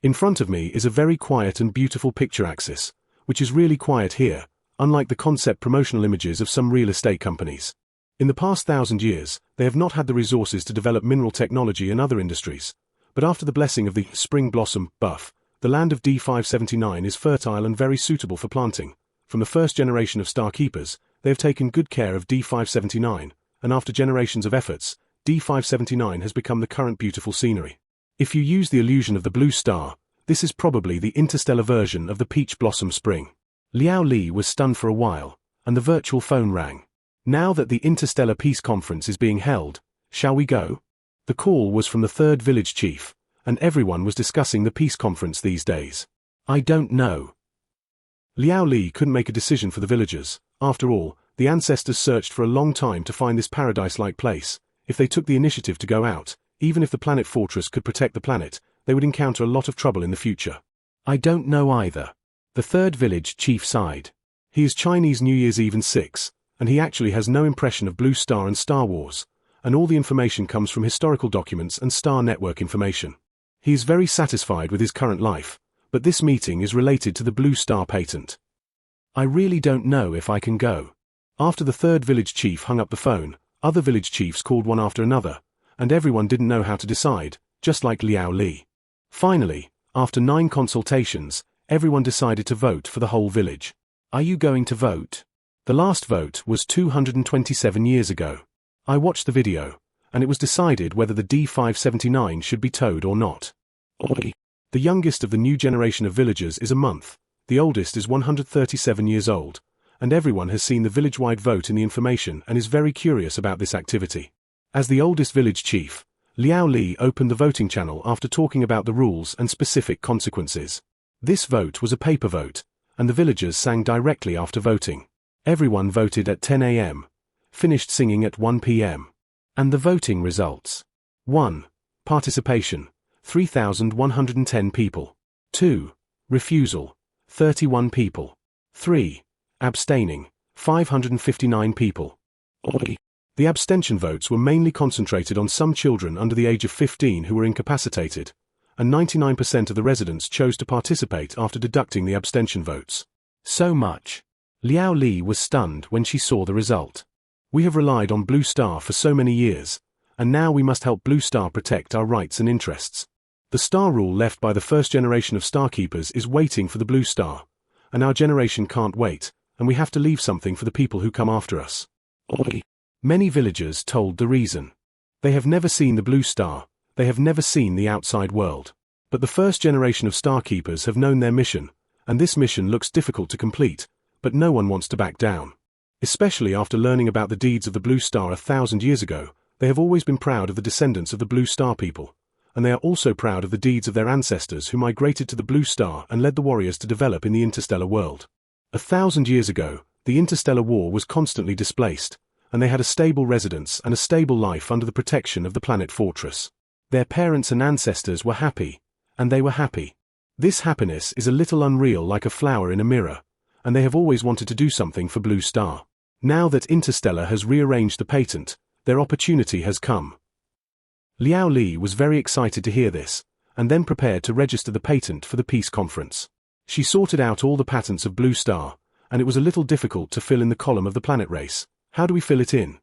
In front of me is a very quiet and beautiful picture axis, which is really quiet here, unlike the concept promotional images of some real estate companies. In the past 1,000 years, they have not had the resources to develop mineral technology and other industries, but after the blessing of the spring blossom buff, the land of D579 is fertile and very suitable for planting. From the first generation of Star Keepers, they have taken good care of D579, and after generations of efforts, D579 has become the current beautiful scenery. If you use the illusion of the blue star, this is probably the interstellar version of the peach blossom spring. Liao Li was stunned for a while, and the virtual phone rang. Now that the Interstellar Peace Conference is being held, shall we go? The call was from the 3rd village chief, and everyone was discussing the peace conference these days. I don't know. Liao Li couldn't make a decision for the villagers. After all, the ancestors searched for a long time to find this paradise-like place. If they took the initiative to go out, even if the planet fortress could protect the planet, they would encounter a lot of trouble in the future. I don't know either. The 3rd village chief sighed. He is Chinese New Year's Eve in 6, and he actually has no impression of Blue Star and Star Wars, and all the information comes from historical documents and Star Network information. He is very satisfied with his current life, but this meeting is related to the Blue Star patent. I really don't know if I can go. After the 3rd village chief hung up the phone, other village chiefs called one after another, and everyone didn't know how to decide, just like Liao Li. Finally, after 9 consultations, everyone decided to vote for the whole village. Are you going to vote? The last vote was 227 years ago. I watched the video, and it was decided whether the D579 should be towed or not. The youngest of the new generation of villagers is a month, the oldest is 137 years old, and everyone has seen the village-wide vote in the information and is very curious about this activity. As the oldest village chief, Liao Li opened the voting channel after talking about the rules and specific consequences. This vote was a paper vote, and the villagers sang directly after voting. Everyone voted at 10 a.m., finished singing at 1 p.m. And the voting results. 1. Participation, 3,110 people. 2. Refusal, 31 people. 3. Abstaining, 559 people. The abstention votes were mainly concentrated on some children under the age of 15 who were incapacitated, and 99% of the residents chose to participate after deducting the abstention votes. So much. Liao Li was stunned when she saw the result. We have relied on Blue Star for so many years, and now we must help Blue Star protect our rights and interests. The star rule left by the first generation of star keepers is waiting for the Blue Star, and our generation can't wait, and we have to leave something for the people who come after us. Many villagers told the reason. They have never seen the Blue Star, they have never seen the outside world. But the first generation of star keepers have known their mission, and this mission looks difficult to complete, but no one wants to back down. Especially after learning about the deeds of the Blue Star 1,000 years ago, they have always been proud of the descendants of the Blue Star people, and they are also proud of the deeds of their ancestors who migrated to the Blue Star and led the warriors to develop in the interstellar world. 1,000 years ago, the interstellar war was constantly displaced, and they had a stable residence and a stable life under the protection of the planet fortress. Their parents and ancestors were happy, and they were happy. This happiness is a little unreal, like a flower in a mirror, and they have always wanted to do something for Blue Star. Now that Interstellar has rearranged the patent, their opportunity has come. Liao Li was very excited to hear this, and then prepared to register the patent for the peace conference. She sorted out all the patents of Blue Star, and it was a little difficult to fill in the column of the planet race. How do we fill it in?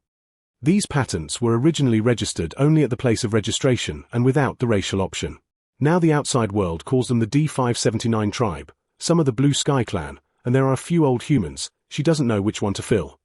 These patents were originally registered only at the place of registration and without the racial option. Now the outside world calls them the D579 tribe, some are the Blue Sky clan, and there are a few old humans. She doesn't know which one to fill.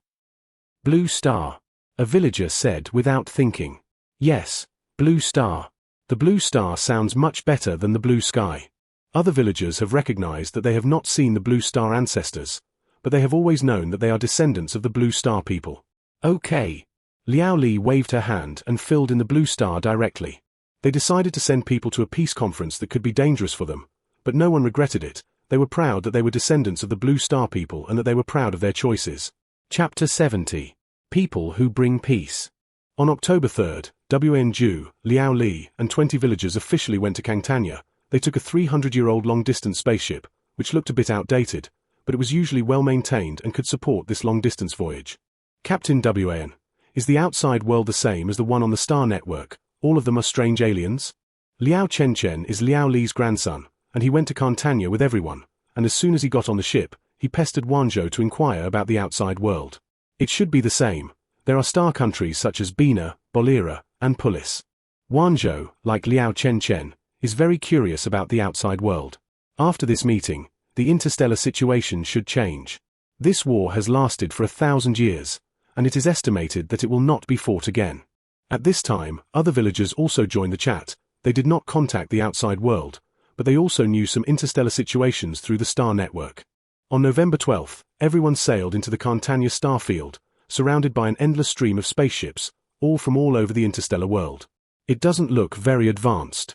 Blue Star, a villager said without thinking. Yes, Blue Star. The Blue Star sounds much better than the Blue Sky. Other villagers have recognized that they have not seen the Blue Star ancestors, but they have always known that they are descendants of the Blue Star people. Okay. Liao Li waved her hand and filled in the Blue Star directly. They decided to send people to a peace conference that could be dangerous for them, but no one regretted it. They were proud that they were descendants of the Blue Star people and that they were proud of their choices. Chapter 70. People Who Bring Peace. On October 3rd, Wen Ju, Liao Li, and 20 villagers officially went to Kangtanya. They took a 300-year-old long-distance spaceship, which looked a bit outdated, but it was usually well-maintained and could support this long-distance voyage. Captain Wen, is the outside world the same as the one on the Star Network? All of them are strange aliens? Liao Chen is Liao Li's grandson, and he went to Kangtanya with everyone, and as soon as he got on the ship, he pestered Wanzhou to inquire about the outside world. It should be the same. There are star countries such as Bina, Bolira, and Pulis. Wanzhou, like Liao Chen, is very curious about the outside world. After this meeting, the interstellar situation should change. This war has lasted for 1,000 years, and it is estimated that it will not be fought again. At this time, other villagers also joined the chat. They did not contact the outside world, but they also knew some interstellar situations through the Star Network. On November 12th, everyone sailed into the Kangtanya star field, surrounded by an endless stream of spaceships, all from all over the interstellar world. It doesn't look very advanced.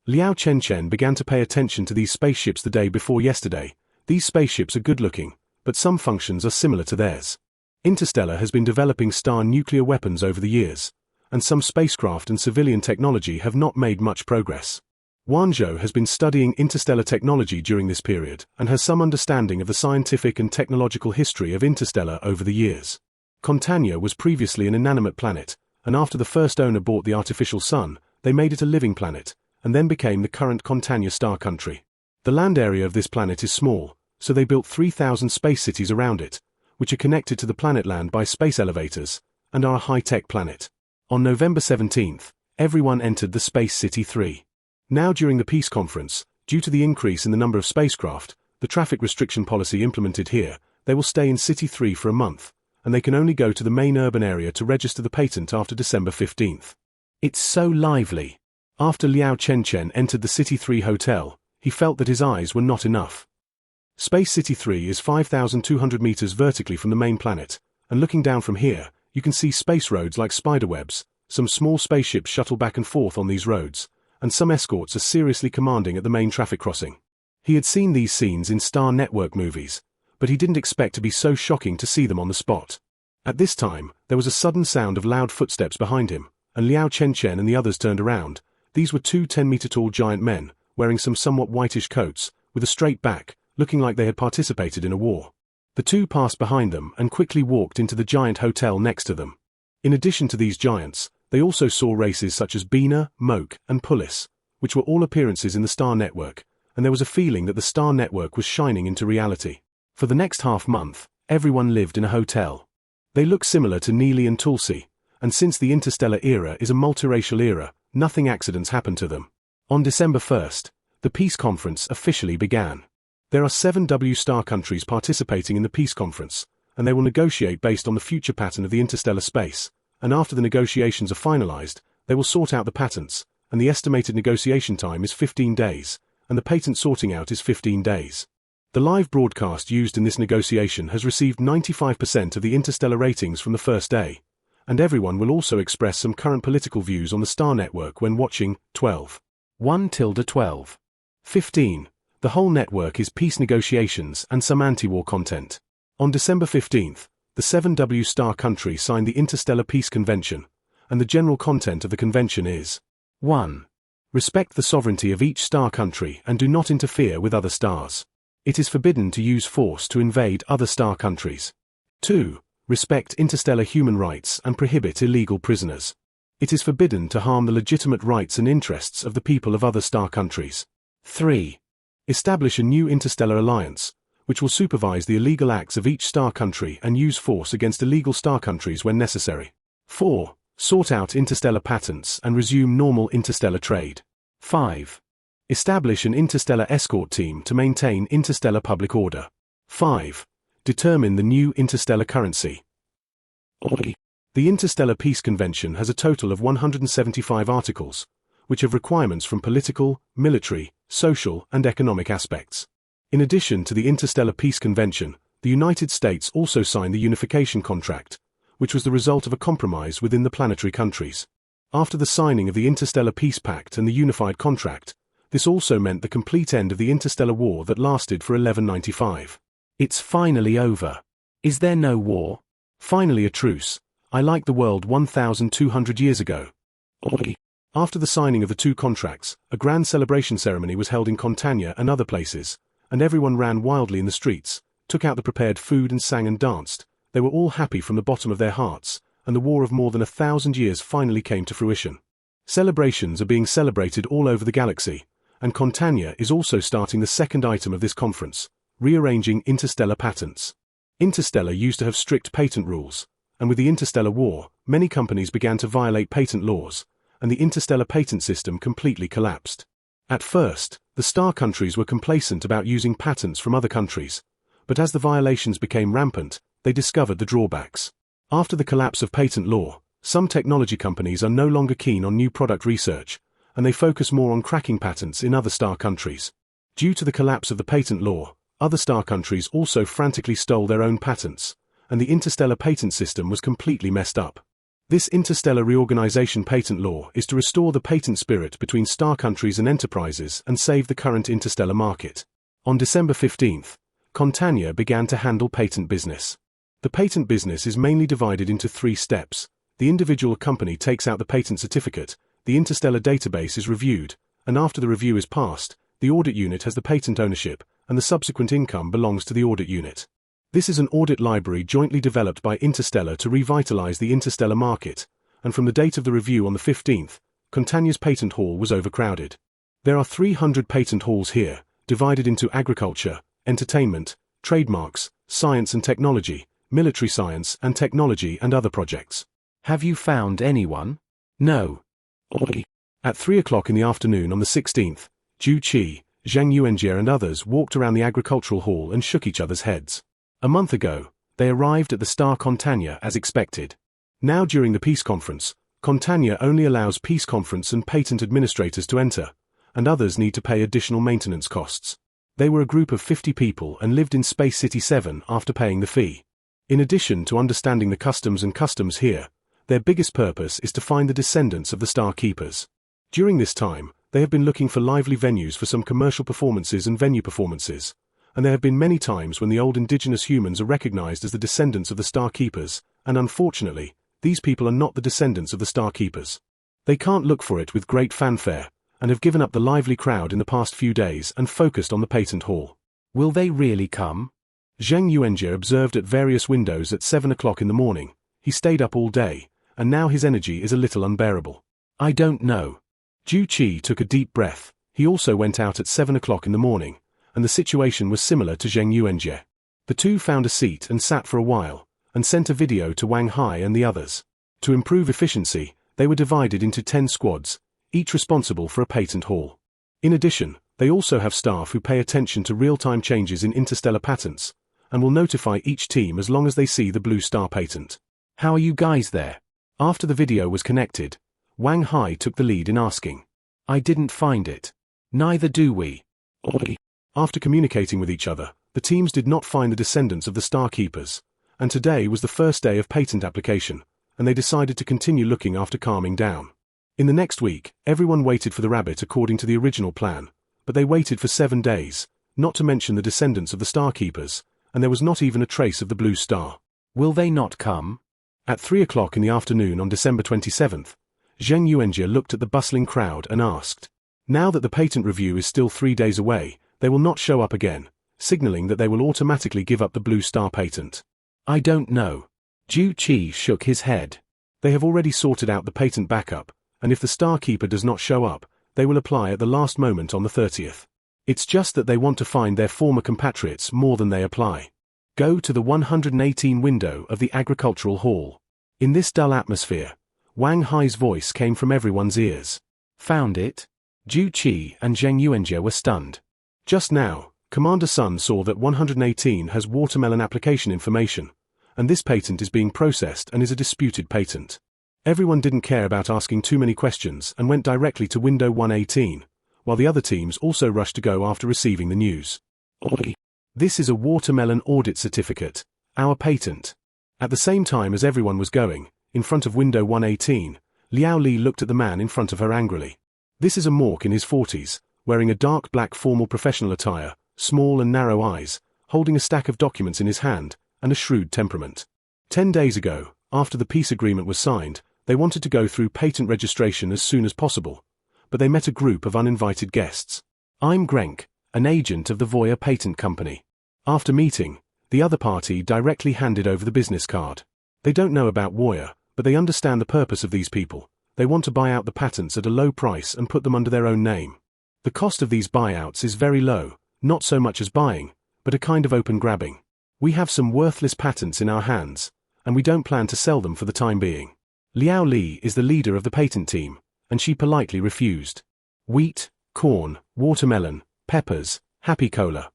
Liao Chen began to pay attention to these spaceships the day before yesterday. These spaceships are good-looking, but some functions are similar to theirs. Interstellar has been developing star nuclear weapons over the years, and some spacecraft and civilian technology have not made much progress. Wanzhou has been studying interstellar technology during this period and has some understanding of the scientific and technological history of interstellar over the years. Kangtanya was previously an inanimate planet, and after the first owner bought the artificial sun, they made it a living planet, and then became the current Kangtanya star country. The land area of this planet is small, so they built 3,000 space cities around it, which are connected to the planet land by space elevators, and are a high-tech planet. On November 17th, everyone entered the Space City 3. Now during the peace conference, due to the increase in the number of spacecraft, the traffic restriction policy implemented here, they will stay in City 3 for a month, and they can only go to the main urban area to register the patent after December 15th. It's so lively. After Liao Chen entered the City 3 hotel, he felt that his eyes were not enough. Space City 3 is 5,200 meters vertically from the main planet, and looking down from here, you can see space roads like spiderwebs, some small spaceships shuttle back and forth on these roads, and some escorts are seriously commanding at the main traffic crossing. He had seen these scenes in Star Network movies, but he didn't expect to be so shocking to see them on the spot. At this time, there was a sudden sound of loud footsteps behind him, and Liao Chen and the others turned around. These were two 10-meter-tall giant men, wearing some somewhat whitish coats, with a straight back, looking like they had participated in a war. The two passed behind them and quickly walked into the giant hotel next to them. In addition to these giants, they also saw races such as Bina, Moke, and Pullis, which were all appearances in the Star Network, and there was a feeling that the Star Network was shining into reality. For the next half-month, everyone lived in a hotel. They look similar to Neely and Tulsi, and since the interstellar era is a multiracial era, nothing accidents happened to them. On December 1st, the Peace Conference officially began. There are 7 W-star countries participating in the Peace Conference, and they will negotiate based on the future pattern of the interstellar space, and after the negotiations are finalized, they will sort out the patents, and the estimated negotiation time is 15 days, and the patent sorting out is 15 days. The live broadcast used in this negotiation has received 95% of the interstellar ratings from the first day, and everyone will also express some current political views on the Star Network when watching 12. 1-12. 15. The whole network is peace negotiations and some anti-war content. On December 15th, the 7 W-star countries signed the Interstellar Peace Convention, and the general content of the convention is 1. Respect the sovereignty of each star country and do not interfere with other stars. It is forbidden to use force to invade other star countries. 2. Respect interstellar human rights and prohibit illegal prisoners. It is forbidden to harm the legitimate rights and interests of the people of other star countries. 3. Establish a new interstellar alliance, which will supervise the illegal acts of each star country and use force against illegal star countries when necessary. 4. Sort out interstellar patents and resume normal interstellar trade. 5. Establish an interstellar escort team to maintain interstellar public order. 5. Determine the new interstellar currency. The Interstellar Peace Convention has a total of 175 articles, which have requirements from political, military, social, and economic aspects. In addition to the Interstellar Peace Convention, the United States also signed the Unification Contract, which was the result of a compromise within the planetary countries. After the signing of the Interstellar Peace Pact and the Unified Contract, this also meant the complete end of the interstellar war that lasted for 1195. It's finally over. Is there no war? Finally a truce. I like the world 1,200 years ago. After the signing of the 2 contracts, a grand celebration ceremony was held in Contania and other places, and everyone ran wildly in the streets, took out the prepared food and sang and danced. They were all happy from the bottom of their hearts, and the war of more than 1,000 years finally came to fruition. Celebrations are being celebrated all over the galaxy, and Contania is also starting the second item of this conference, rearranging interstellar patents. Interstellar used to have strict patent rules, and with the interstellar war, many companies began to violate patent laws, and the interstellar patent system completely collapsed. At first, the star countries were complacent about using patents from other countries, but as the violations became rampant, they discovered the drawbacks. After the collapse of patent law, some technology companies are no longer keen on new product research, and they focus more on cracking patents in other star countries. Due to the collapse of the patent law, other star countries also frantically stole their own patents, and the interstellar patent system was completely messed up. This interstellar reorganization patent law is to restore the patent spirit between star countries and enterprises and save the current interstellar market. On December 15th, Contania began to handle patent business. The patent business is mainly divided into 3 steps. The individual company takes out the patent certificate, the interstellar database is reviewed, and after the review is passed, the audit unit has the patent ownership, and the subsequent income belongs to the audit unit. This is an audit library jointly developed by Interstellar to revitalize the interstellar market, and from the date of the review on the 15th, Contania's patent hall was overcrowded. There are 300 patent halls here, divided into agriculture, entertainment, trademarks, science and technology, military science and technology and other projects. Have you found anyone? No. At 3 o'clock in the afternoon on the 16th, Zhu Qi, Zhang Yuanjie and others walked around the agricultural hall and shook each other's heads. A month ago, they arrived at the Star Contania as expected. Now during the Peace Conference, Contania only allows Peace Conference and patent administrators to enter, and others need to pay additional maintenance costs. They were a group of 50 people and lived in Space City 7 after paying the fee. In addition to understanding the customs here, Their biggest purpose is to find the descendants of the Star Keepers. During this time, they have been looking for lively venues for some commercial performances and venue performances, and there have been many times when the old indigenous humans are recognized as the descendants of the Star Keepers, and unfortunately, these people are not the descendants of the Star Keepers. They can't look for it with great fanfare, and have given up the lively crowd in the past few days and focused on the patent hall. Will they really come? Zheng Yuanjie observed at various windows at 7 o'clock in the morning. He stayed up all day, and now his energy is a little unbearable. I don't know. Zhu Qi took a deep breath. He also went out at 7 o'clock in the morning, and the situation was similar to Zheng Yuanjie. The two found a seat and sat for a while, and sent a video to Wang Hai and the others. To improve efficiency, they were divided into 10 squads, each responsible for a patent hall. In addition, they also have staff who pay attention to real-time changes in interstellar patents, and will notify each team as long as they see the Blue Star patent. How are you guys there? After the video was connected, Wang Hai took the lead in asking. I didn't find it. Neither do we. After communicating with each other, the teams did not find the descendants of the Star Keepers, and today was the first day of patent application, and they decided to continue looking after calming down. In the next week, everyone waited for the rabbit according to the original plan, but they waited for 7 days, not to mention the descendants of the Star Keepers, and there was not even a trace of the Blue Star. Will they not come? At 3 o'clock in the afternoon on December 27th, Zheng Yuanjie looked at the bustling crowd and asked. Now that the patent review is still 3 days away, they will not show up again, signaling that they will automatically give up the Blue Star patent. I don't know. Zhu Qi shook his head. They have already sorted out the patent backup, and if the Star Keeper does not show up, they will apply at the last moment on the 30th. It's just that they want to find their former compatriots more than they apply. Go to the 118 window of the agricultural hall. In this dull atmosphere, Wang Hai's voice came from everyone's ears. Found it? Zhu Qi and Zheng Yuanjie were stunned. Just now, Commander Sun saw that 118 has watermelon application information, and this patent is being processed and is a disputed patent. Everyone didn't care about asking too many questions and went directly to window 118, while the other teams also rushed to go after receiving the news. This is a watermelon audit certificate, our patent. At the same time as everyone was going, in front of window 118, Liao Li looked at the man in front of her angrily. This is a Mork in his 40s, wearing a dark black formal professional attire, small and narrow eyes, holding a stack of documents in his hand, and a shrewd temperament. 10 days ago, after the peace agreement was signed, they wanted to go through patent registration as soon as possible, but they met a group of uninvited guests. I'm Grenk, an agent of the Voya Patent Company. After meeting, the other party directly handed over the business card. They don't know about Voya, but they understand the purpose of these people. They want to buy out the patents at a low price and put them under their own name. The cost of these buyouts is very low, not so much as buying, but a kind of open grabbing. We have some worthless patents in our hands, and we don't plan to sell them for the time being. Liao Li is the leader of the patent team, and she politely refused. Wheat, corn, watermelon, peppers, happy cola.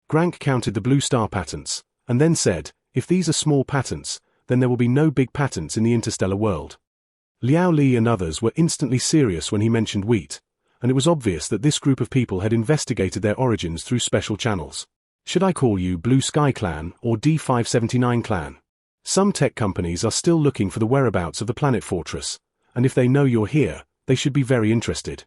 Grank counted the Blue Star patents, and then said, if these are small patents, then there will be no big patents in the interstellar world. Liao Li and others were instantly serious when he mentioned wheat, and it was obvious that this group of people had investigated their origins through special channels. Should I call you Blue Sky Clan or D579 Clan? Some tech companies are still looking for the whereabouts of the planet fortress, and if they know you're here, they should be very interested.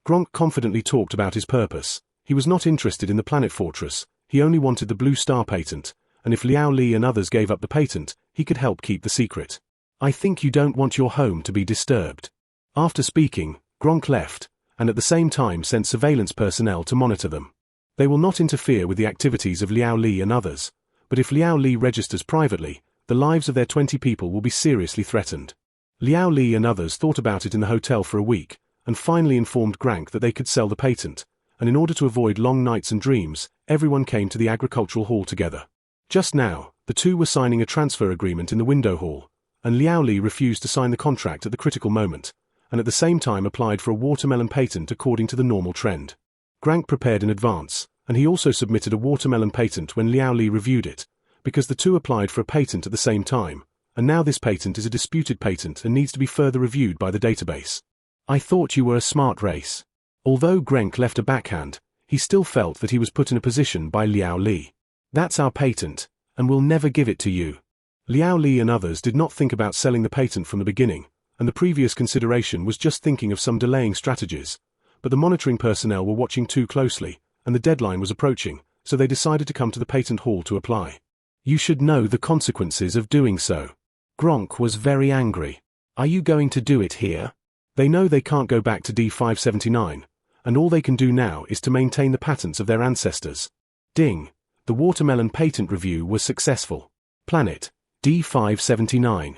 Gronk confidently talked about his purpose. He was not interested in the planet fortress, he only wanted the Blue Star patent, and if Liao Li and others gave up the patent, he could help keep the secret. I think you don't want your home to be disturbed. After speaking, Gronk left, and at the same time sent surveillance personnel to monitor them. They will not interfere with the activities of Liao Li and others, but if Liao Li registers privately, the lives of their 20 people will be seriously threatened. Liao Li and others thought about it in the hotel for a week, and finally informed Grank that they could sell the patent, and in order to avoid long nights and dreams, everyone came to the agricultural hall together. Just now, the two were signing a transfer agreement in the window hall, and Liao Li refused to sign the contract at the critical moment, and at the same time applied for a watermelon patent according to the normal trend. Grank prepared in advance, and he also submitted a watermelon patent when Liao Li reviewed it, because the two applied for a patent at the same time, and now this patent is a disputed patent and needs to be further reviewed by the database. I thought you were a smart race. Although Grenk left a backhand, he still felt that he was put in a position by Liao Li. That's our patent, and we'll never give it to you. Liao Li and others did not think about selling the patent from the beginning, and the previous consideration was just thinking of some delaying strategies. But the monitoring personnel were watching too closely, and the deadline was approaching, so they decided to come to the patent hall to apply. You should know the consequences of doing so. Gronk was very angry. Are you going to do it here? They know they can't go back to D579, and all they can do now is to maintain the patents of their ancestors. Ding! The watermelon patent review was successful. Planet, D579.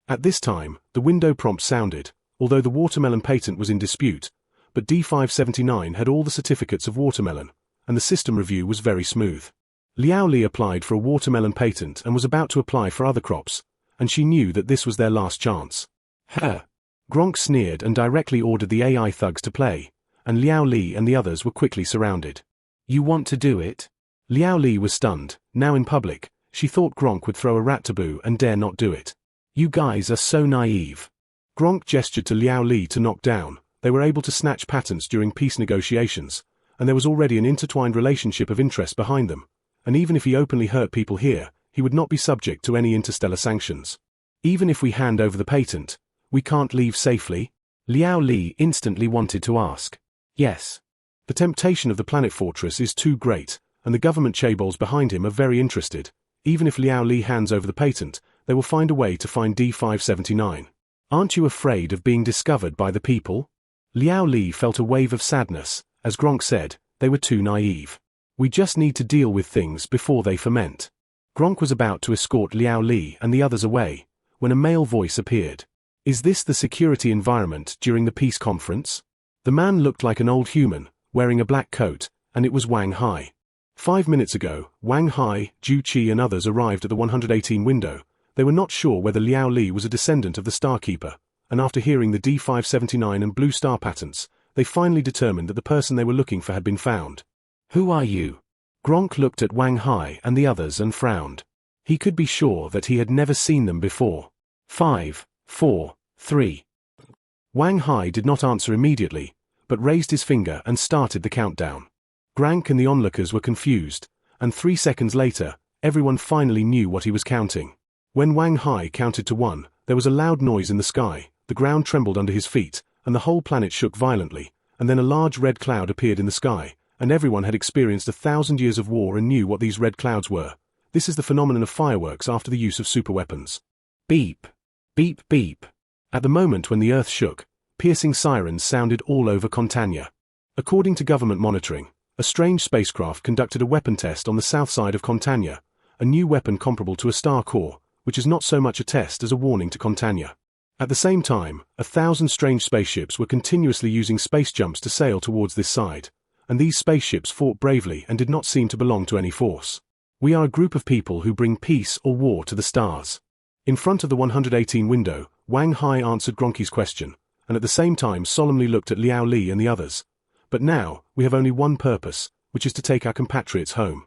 At this time, the window prompt sounded, although the watermelon patent was in dispute, but D579 had all the certificates of watermelon, and the system review was very smooth. Liao Li applied for a watermelon patent and was about to apply for other crops, and she knew that this was their last chance. Gronk sneered and directly ordered the AI thugs to play, and Liao Li and the others were quickly surrounded. You want to do it? Liao Li was stunned. Now in public, she thought Gronk would throw a rat taboo and dare not do it. You guys are so naive. Gronk gestured to Liao Li to knock down. They were able to snatch patents during peace negotiations, and there was already an intertwined relationship of interest behind them, and even if he openly hurt people here, he would not be subject to any interstellar sanctions. Even if we hand over the patent, we can't leave safely? Liao Li instantly wanted to ask. Yes. The temptation of the planet fortress is too great, and the government chaebols behind him are very interested. Even if Liao Li hands over the patent, they will find a way to find D579. Aren't you afraid of being discovered by the people? Liao Li felt a wave of sadness. As Gronk said, they were too naive. We just need to deal with things before they ferment. Gronk was about to escort Liao Li and the others away, when a male voice appeared. Is this the security environment during the peace conference? The man looked like an old human, wearing a black coat, and it was Wang Hai. 5 minutes ago, Wang Hai, Ju Qi and others arrived at the 118 window. They were not sure whether Liao Li was a descendant of the Starkeeper, and after hearing the D579 and Blue Star patents, they finally determined that the person they were looking for had been found. Who are you? Gronk looked at Wang Hai and the others and frowned. He could be sure that he had never seen them before. 5, 4, 3. Wang Hai did not answer immediately, but raised his finger and started the countdown. Gronk and the onlookers were confused, and 3 seconds later, everyone finally knew what he was counting. When Wang Hai counted to 1, there was a loud noise in the sky, the ground trembled under his feet, and the whole planet shook violently, and then a large red cloud appeared in the sky, and everyone had experienced 1,000 years of war and knew what these red clouds were. This is the phenomenon of fireworks after the use of superweapons. Beep. Beep beep. At the moment when the earth shook, piercing sirens sounded all over Contania. According to government monitoring, a strange spacecraft conducted a weapon test on the south side of Contania, a new weapon comparable to a star core, which is not so much a test as a warning to Contania. At the same time, 1,000 strange spaceships were continuously using space jumps to sail towards this side, and these spaceships fought bravely and did not seem to belong to any force. We are a group of people who bring peace or war to the stars. In front of the 118 window, Wang Hai answered Gronky's question, and at the same time solemnly looked at Liao Li and the others. But now, we have only one purpose, which is to take our compatriots home.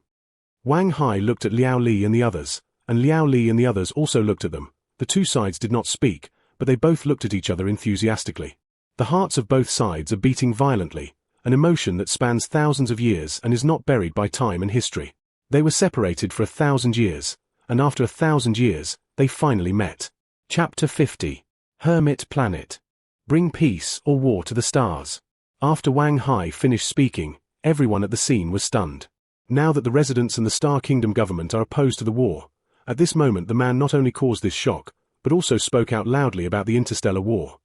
Wang Hai looked at Liao Li and the others, and Liao Li and the others also looked at them. The two sides did not speak, but they both looked at each other enthusiastically. The hearts of both sides are beating violently, an emotion that spans thousands of years and is not buried by time and history. They were separated for 1,000 years, and after 1,000 years, they finally met. Chapter 50. Hermit Planet. Bring peace or war to the stars. After Wang Hai finished speaking, everyone at the scene was stunned. Now that the residents and the Star Kingdom government are opposed to the war, at this moment the man not only caused this shock, but also spoke out loudly about the interstellar war.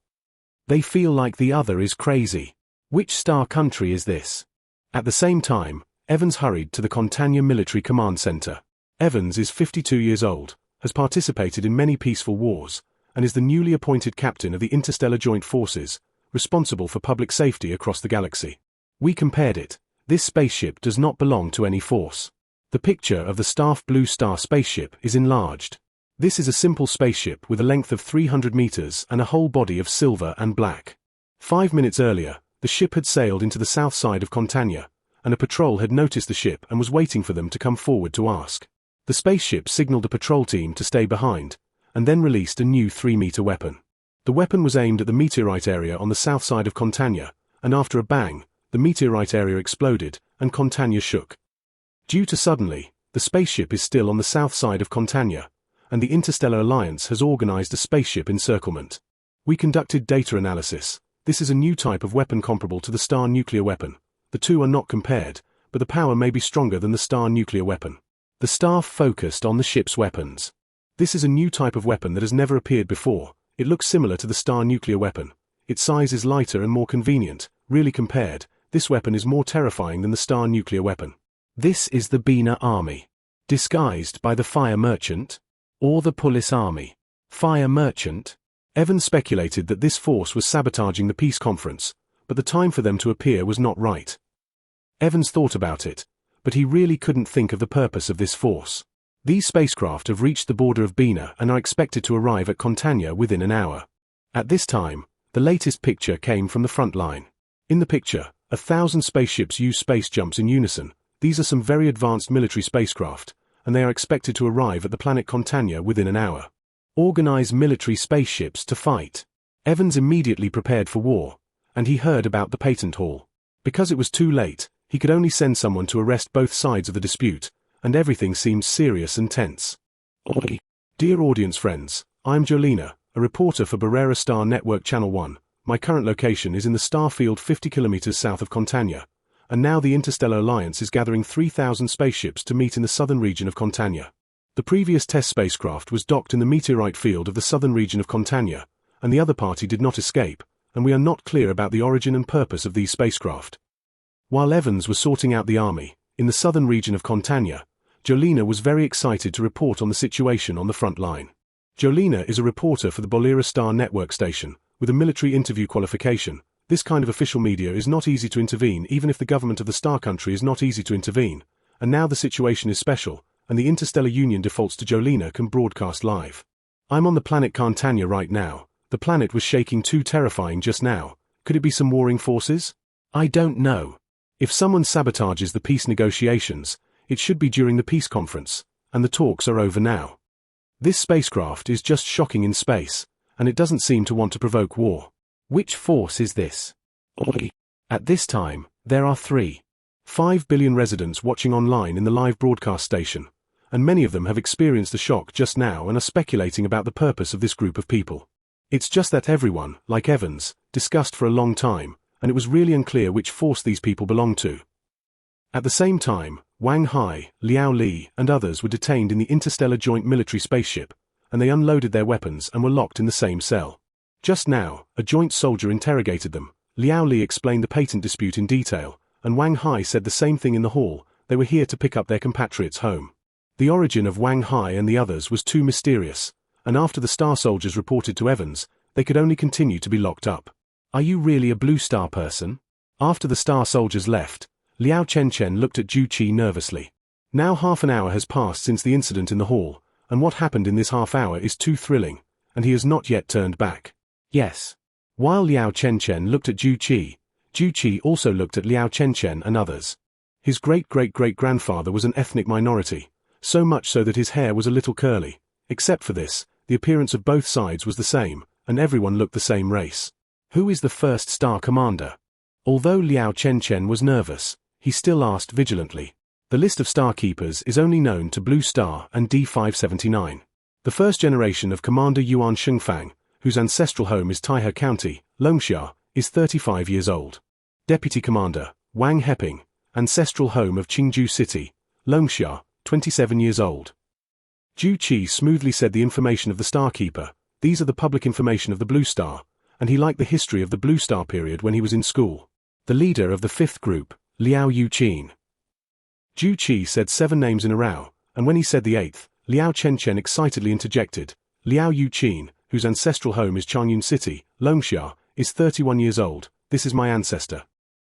They feel like the other is crazy. Which star country is this? At the same time, Evans hurried to the Contania Military Command Center. Evans is 52 years old, has participated in many peaceful wars, and is the newly appointed captain of the Interstellar Joint Forces, responsible for public safety across the galaxy. We compared it. This spaceship does not belong to any force. The picture of the Staff Blue Star spaceship is enlarged. This is a simple spaceship with a length of 300 meters and a whole body of silver and black. 5 minutes earlier, the ship had sailed into the south side of Contania, and a patrol had noticed the ship and was waiting for them to come forward to ask. The spaceship signaled the patrol team to stay behind, and then released a new 3-meter weapon. The weapon was aimed at the meteorite area on the south side of Contania, and after a bang, the meteorite area exploded, and Contania shook. Due to suddenly, the spaceship is still on the south side of Contania, and the Interstellar Alliance has organized a spaceship encirclement. We conducted data analysis. This is a new type of weapon comparable to the star nuclear weapon. The two are not compared, but the power may be stronger than the star nuclear weapon. The staff focused on the ship's weapons. This is a new type of weapon that has never appeared before. It looks similar to the star nuclear weapon. Its size is lighter and more convenient. Really compared, this weapon is more terrifying than the star nuclear weapon. This is the Bina army. Disguised by the fire merchant? Or the police army? Fire merchant? Evans speculated that this force was sabotaging the peace conference, but the time for them to appear was not right. Evans thought about it, but he really couldn't think of the purpose of this force. These spacecraft have reached the border of Bina and are expected to arrive at Contania within an hour. At this time, the latest picture came from the front line. In the picture, 1,000 spaceships use space jumps in unison. These are some very advanced military spacecraft, and they are expected to arrive at the planet Contania within an hour. Organize military spaceships to fight. Evans immediately prepared for war, and he heard about the patent hall. Because it was too late, he could only send someone to arrest both sides of the dispute, and everything seemed serious and tense. Oi. Dear audience friends, I'm Jolina, a reporter for Barrera Star Network Channel 1. My current location is in the star field 50 kilometers south of Contania, and now the Interstellar Alliance is gathering 3,000 spaceships to meet in the southern region of Contania. The previous test spacecraft was docked in the meteorite field of the southern region of Contania, and the other party did not escape, and we are not clear about the origin and purpose of these spacecraft. While Evans was sorting out the army, in the southern region of Contania, Jolina was very excited to report on the situation on the front line. Jolina is a reporter for the Barrera Star Network station, with a military interview qualification. This kind of official media is not easy to intervene even if the government of the star country is not easy to intervene, and now the situation is special, and the Interstellar Union defaults to Jolina can broadcast live. I'm on the planet Contania right now. The planet was shaking too terrifying just now. Could it be some warring forces? I don't know. If someone sabotages the peace negotiations, it should be during the peace conference, and the talks are over now. This spacecraft is just shocking in space, and it doesn't seem to want to provoke war. Which force is this? Oi. At this time, there are 3.5 billion residents watching online in the live broadcast station, and many of them have experienced the shock just now and are speculating about the purpose of this group of people. It's just that everyone, like Evans, discussed for a long time, and it was really unclear which force these people belonged to. At the same time, Wang Hai, Liao Li, and others were detained in the Interstellar Joint Military Spaceship, and they unloaded their weapons and were locked in the same cell. Just now, a joint soldier interrogated them. Liao Li explained the patent dispute in detail, and Wang Hai said the same thing in the hall. They were here to pick up their compatriots home. The origin of Wang Hai and the others was too mysterious, and after the Star soldiers reported to Evans, they could only continue to be locked up. Are you really a Blue Star person? After the Star soldiers left, Liao Chen looked at Ju Qi nervously. Now half an hour has passed since the incident in the hall, and what happened in this half hour is too thrilling, and he has not yet turned back. Yes. While Liao Chen looked at Ju Qi also looked at Liao Chen and others. His great-great-great-grandfather was an ethnic minority, so much so that his hair was a little curly. Except for this, the appearance of both sides was the same, and everyone looked the same race. Who is the first star commander? Although Liao Chen was nervous, he still asked vigilantly. The list of star keepers is only known to Blue Star and D579. The first generation of Commander Yuan Shengfang, whose ancestral home is Taihe County, Longxia, is 35 years old. Deputy Commander Wang Heping, ancestral home of Qingju City, Longxia, 27 years old. Ju Qi smoothly said the information of the Star Keeper. These are the public information of the Blue Star, and he liked the history of the Blue Star period when he was in school. The leader of the fifth group, Liao Yuqin. Ju Qi said 7 names in a row, and when he said the 8th, Liao Chen excitedly interjected. Liao Yuqin, whose ancestral home is Changyun City, Longxia, is 31 years old. This is my ancestor.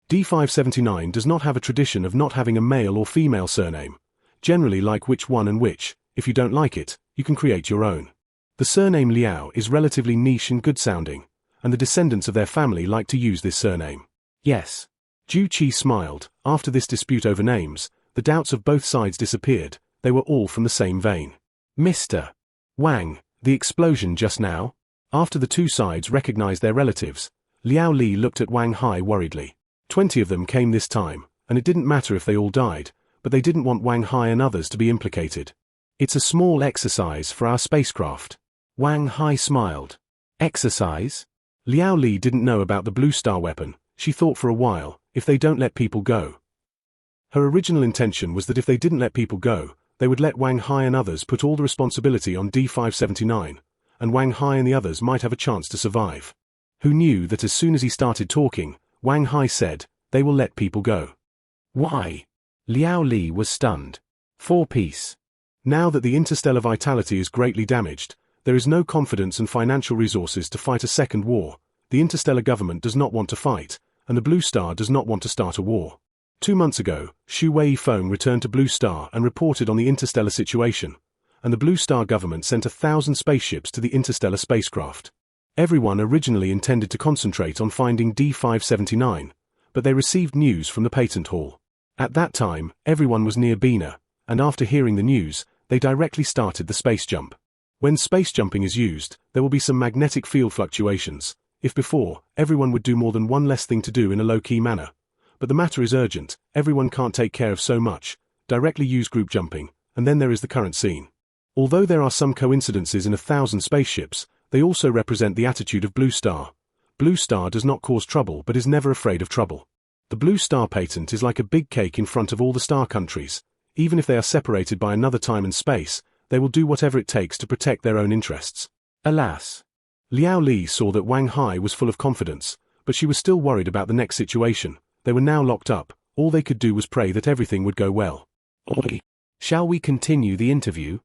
D579 does not have a tradition of not having a male or female surname. Generally like which one and which, if you don't like it, you can create your own. The surname Liao is relatively niche and good-sounding, and the descendants of their family like to use this surname. Yes. Ju Qi smiled. After this dispute over names, the doubts of both sides disappeared. They were all from the same vein. Mr. Wang, the explosion just now? After the two sides recognized their relatives, Liao Li looked at Wang Hai worriedly. 20 of them came this time, and it didn't matter if they all died, but they didn't want Wang Hai and others to be implicated. It's a small exercise for our spacecraft. Wang Hai smiled. Exercise? Liao Li didn't know about the Blue Star weapon. She thought for a while, if they don't let people go. Her original intention was that if they didn't let people go, they would let Wang Hai and others put all the responsibility on D579, and Wang Hai and the others might have a chance to survive. Who knew that as soon as he started talking, Wang Hai said, "They will let people go." Why? Liao Li was stunned. For peace. Now that the interstellar vitality is greatly damaged, there is no confidence and financial resources to fight a second war. The interstellar government does not want to fight, and the Blue Star does not want to start a war. 2 months ago, Xu Weifeng returned to Blue Star and reported on the interstellar situation, and the Blue Star government sent 1,000 spaceships to the interstellar spacecraft. Everyone originally intended to concentrate on finding D579, but they received news from the patent hall. At that time, everyone was near Bina, and after hearing the news, they directly started the space jump. When space jumping is used, there will be some magnetic field fluctuations. If before, everyone would do more than one less thing to do in a low-key manner. But the matter is urgent, everyone can't take care of so much. Directly use group jumping, and then there is the current scene. Although there are some coincidences in 1,000 spaceships, they also represent the attitude of Blue Star. Blue Star does not cause trouble but is never afraid of trouble. The Blue Star patent is like a big cake in front of all the star countries. Even if they are separated by another time and space, they will do whatever it takes to protect their own interests. Alas! Liao Li saw that Wang Hai was full of confidence, but she was still worried about the next situation. They were now locked up. All they could do was pray that everything would go well. Shall we continue the interview?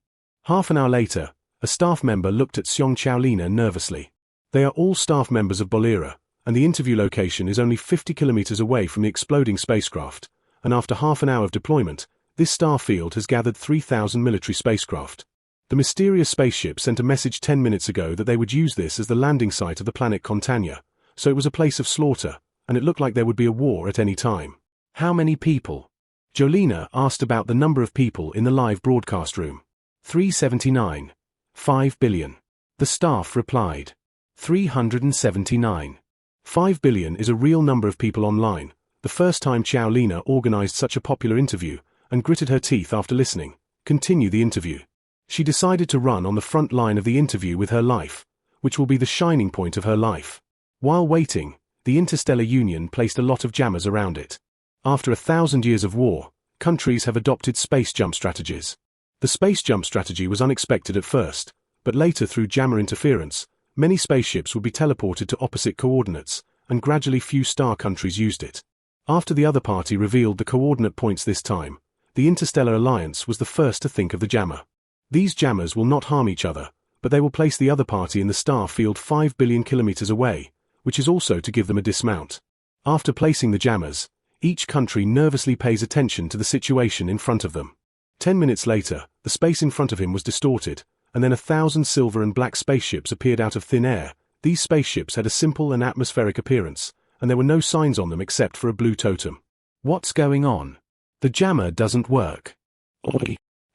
Half an hour later, a staff member looked at Xiong Chaolina nervously. They are all staff members of Bolera, and the interview location is only 50 kilometers away from the exploding spacecraft, and after half an hour of deployment, this star field has gathered 3,000 military spacecraft. The mysterious spaceship sent a message 10 minutes ago that they would use this as the landing site of the planet Contania, so it was a place of slaughter, and it looked like there would be a war at any time. How many people? Jolina asked about the number of people in the live broadcast room. 379. 5 billion. The staff replied. 379. 5 billion is a real number of people online. The first time Chaolina organized such a popular interview, and gritted her teeth after listening. Continue the interview. She decided to run on the front line of the interview with her life, which will be the shining point of her life. While waiting, the Interstellar Union placed a lot of jammers around it. After 1,000 years of war, countries have adopted space jump strategies. The space jump strategy was unexpected at first, but later through jammer interference, many spaceships would be teleported to opposite coordinates, and gradually few star countries used it. After the other party revealed the coordinate points this time, the Interstellar Alliance was the first to think of the jammer. These jammers will not harm each other, but they will place the other party in the star field 5 billion kilometers away, which is also to give them a dismount. After placing the jammers, each country nervously pays attention to the situation in front of them. 10 minutes later, the space in front of him was distorted, and then 1,000 silver and black spaceships appeared out of thin air. These spaceships had a simple and atmospheric appearance, and there were no signs on them except for a blue totem. What's going on? The jammer doesn't work.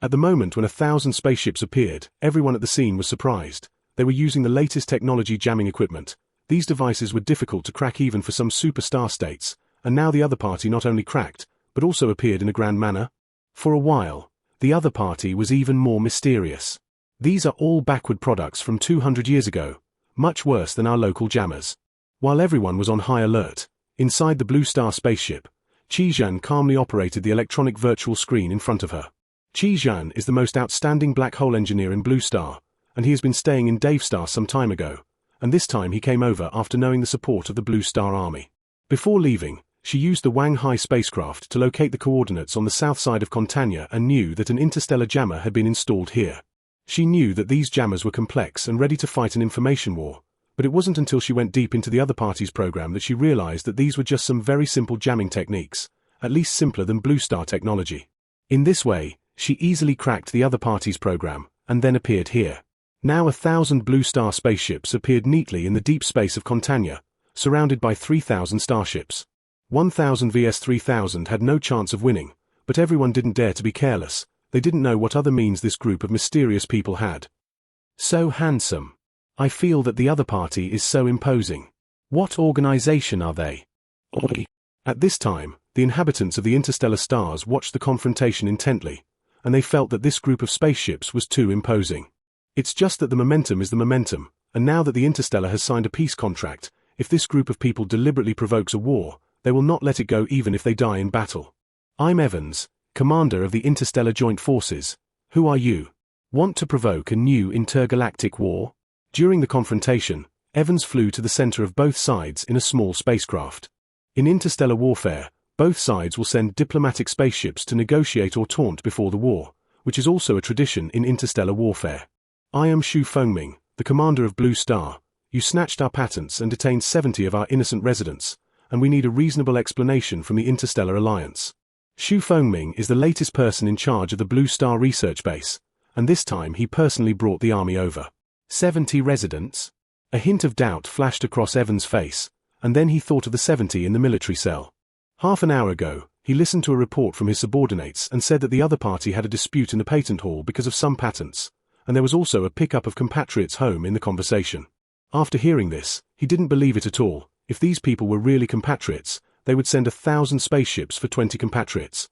At the moment when 1,000 spaceships appeared, everyone at the scene was surprised. They were using the latest technology jamming equipment. These devices were difficult to crack even for some superstar states, and now the other party not only cracked, but also appeared in a grand manner. For a while, the other party was even more mysterious. These are all backward products from 200 years ago, much worse than our local jammers. While everyone was on high alert, inside the Blue Star spaceship, Qizhan calmly operated the electronic virtual screen in front of her. Qizhan is the most outstanding black hole engineer in Blue Star, and he has been staying in Dave Star some time ago, and this time he came over after knowing the support of the Blue Star Army. Before leaving, she used the Wang Hai spacecraft to locate the coordinates on the south side of Contania and knew that an interstellar jammer had been installed here. She knew that these jammers were complex and ready to fight an information war, but it wasn't until she went deep into the other party's program that she realized that these were just some very simple jamming techniques, at least simpler than Blue Star technology. In this way, she easily cracked the other party's program, and then appeared here. Now 1,000 Blue Star spaceships appeared neatly in the deep space of Contania, surrounded by 3,000 starships. 1,000 vs 3,000 had no chance of winning, but everyone didn't dare to be careless. They didn't know what other means this group of mysterious people had. So handsome. I feel that the other party is so imposing. What organization are they? At this time, the inhabitants of the interstellar stars watched the confrontation intently, and they felt that this group of spaceships was too imposing. It's just that the momentum is the momentum, and now that the Interstellar has signed a peace contract, if this group of people deliberately provokes a war, they will not let it go even if they die in battle. I'm Evans, commander of the Interstellar Joint Forces. Who are you? Want to provoke a new intergalactic war? During the confrontation, Evans flew to the center of both sides in a small spacecraft. In interstellar warfare, both sides will send diplomatic spaceships to negotiate or taunt before the war, which is also a tradition in interstellar warfare. I am Xu Fengming, the commander of Blue Star. You snatched our patents and detained 70 of our innocent residents, and we need a reasonable explanation from the Interstellar Alliance. Xu Fengming is the latest person in charge of the Blue Star research base, and this time he personally brought the army over. 70 residents? A hint of doubt flashed across Evans' face, and then he thought of the 70 in the military cell. Half an hour ago, he listened to a report from his subordinates and said that the other party had a dispute in the patent hall because of some patents, and there was also a pickup of compatriots home in the conversation. After hearing this, he didn't believe it at all. If these people were really compatriots, they would send 1,000 spaceships for 20 compatriots.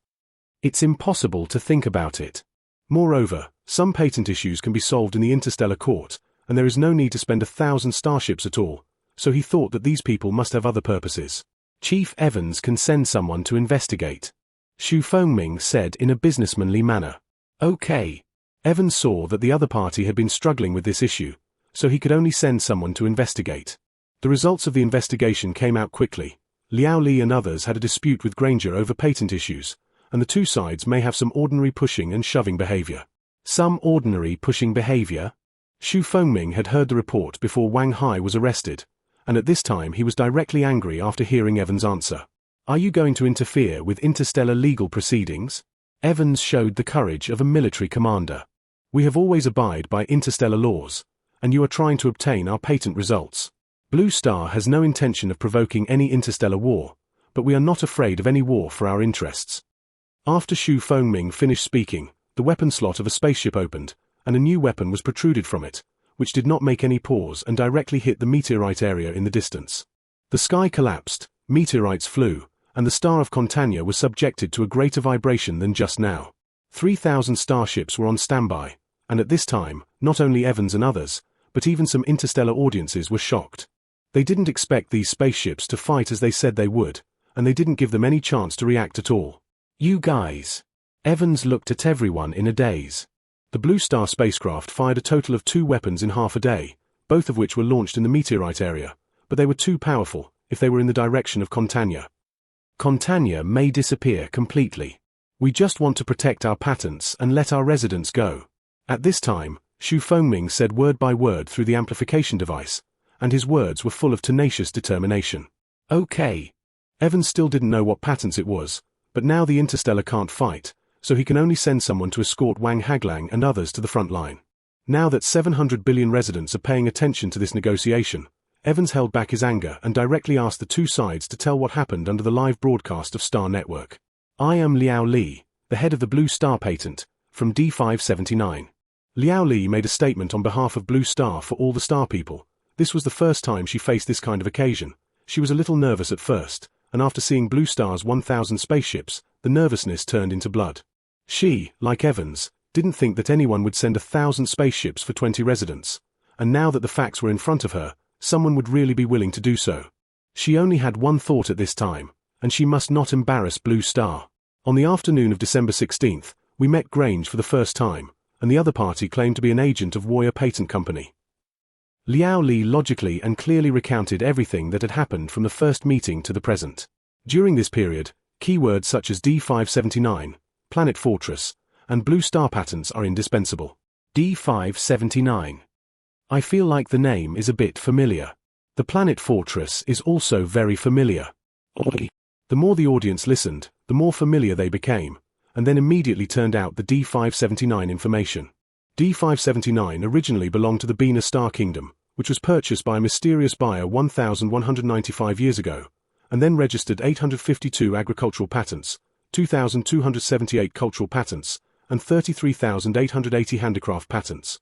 It's impossible to think about it. Moreover, some patent issues can be solved in the interstellar court, and there is no need to spend 1,000 starships at all, so he thought that these people must have other purposes. Chief Evans can send someone to investigate, Xu Fengming said in a businessmanly manner. Okay. Evans saw that the other party had been struggling with this issue, so he could only send someone to investigate. The results of the investigation came out quickly. Liao Li and others had a dispute with Granger over patent issues, and the two sides may have some ordinary pushing and shoving behavior. Some ordinary pushing behavior? Xu Fengming had heard the report before Wang Hai was arrested, and at this time he was directly angry after hearing Evans' answer. Are you going to interfere with interstellar legal proceedings? Evans showed the courage of a military commander. We have always abided by interstellar laws, and you are trying to obtain our patent results. Blue Star has no intention of provoking any interstellar war, but we are not afraid of any war for our interests. After Xu Fengming finished speaking, the weapon slot of a spaceship opened, and a new weapon was protruded from it, which did not make any pause and directly hit the meteorite area in the distance. The sky collapsed, meteorites flew, and the star of Contania was subjected to a greater vibration than just now. 3,000 starships were on standby, and at this time, not only Evans and others, but even some interstellar audiences were shocked. They didn't expect these spaceships to fight as they said they would, and they didn't give them any chance to react at all. You guys. Evans looked at everyone in a daze. The Blue Star spacecraft fired a total of 2 weapons in half a day, both of which were launched in the meteorite area, but they were too powerful if they were in the direction of Contania. Contania may disappear completely. We just want to protect our patents and let our residents go. At this time, Xu Fengming said word by word through the amplification device, and his words were full of tenacious determination. Okay. Evans still didn't know what patents it was, but now the Interstellar can't fight, so he can only send someone to escort Wang Haglang and others to the front line. Now that 700 billion residents are paying attention to this negotiation, Evans held back his anger and directly asked the two sides to tell what happened under the live broadcast of Star Network. I am Liao Li, the head of the Blue Star patent, from D579. Liao Li made a statement on behalf of Blue Star for all the Star people. This was the first time she faced this kind of occasion. She was a little nervous at first, and after seeing Blue Star's 1,000 spaceships, the nervousness turned into blood. She, like Evans, didn't think that anyone would send 1,000 spaceships for 20 residents, and now that the facts were in front of her, someone would really be willing to do so. She only had one thought at this time, and she must not embarrass Blue Star. On the afternoon of December 16th, we met Grange for the first time, and the other party claimed to be an agent of Warrior Patent Company. Liao Li logically and clearly recounted everything that had happened from the first meeting to the present. During this period, keywords such as D579, Planet Fortress, and Blue Star patents are indispensable. D579. I feel like the name is a bit familiar. The Planet Fortress is also very familiar. The more the audience listened, the more familiar they became, and then immediately turned out the D579 information. D579 originally belonged to the Bina Star Kingdom, which was purchased by a mysterious buyer 1,195 years ago, and then registered 852 agricultural patents, 2,278 cultural patents, and 33,880 handicraft patents.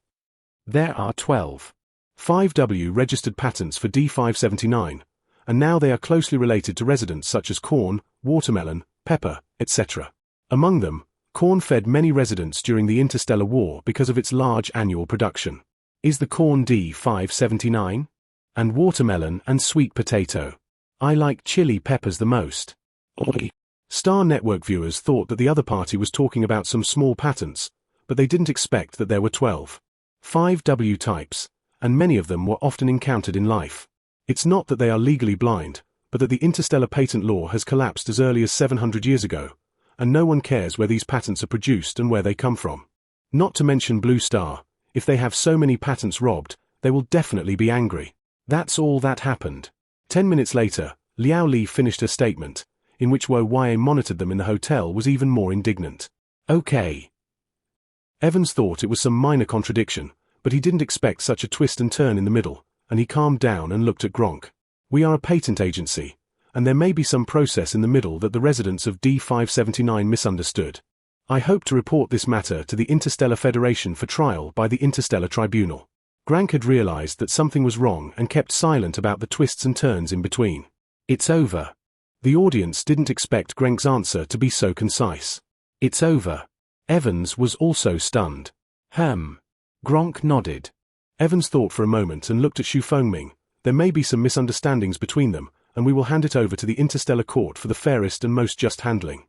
There are 5W registered patents for D579, and now they are closely related to residents such as corn, watermelon, pepper, etc. Among them, Corn fed many residents during the Interstellar War because of its large annual production. Is the corn D579? And watermelon and sweet potato. I like chili peppers the most. Star Network viewers thought that the other party was talking about some small patents, but they didn't expect that there were 12. 5W types, and many of them were often encountered in life. It's not that they are legally blind, but that the interstellar patent law has collapsed as early as 700 years ago, and no one cares where these patents are produced and where they come from. Not to mention Blue Star, if they have so many patents robbed, they will definitely be angry. That's all that happened. 10 minutes later, Liao Li finished her statement, in which Wo Wei monitored them in the hotel was even more indignant. Okay. Evans thought it was some minor contradiction, but he didn't expect such a twist and turn in the middle, and he calmed down and looked at Gronk. We are a patent agency, and there may be some process in the middle that the residents of D579 misunderstood. I hope to report this matter to the Interstellar Federation for trial by the Interstellar Tribunal. Grank had realized that something was wrong and kept silent about the twists and turns in between. It's over. The audience didn't expect Grank's answer to be so concise. It's over. Evans was also stunned. Gronk nodded. Evans thought for a moment and looked at Xu Fengming. There may be some misunderstandings between them, and we will hand it over to the Interstellar Court for the fairest and most just handling.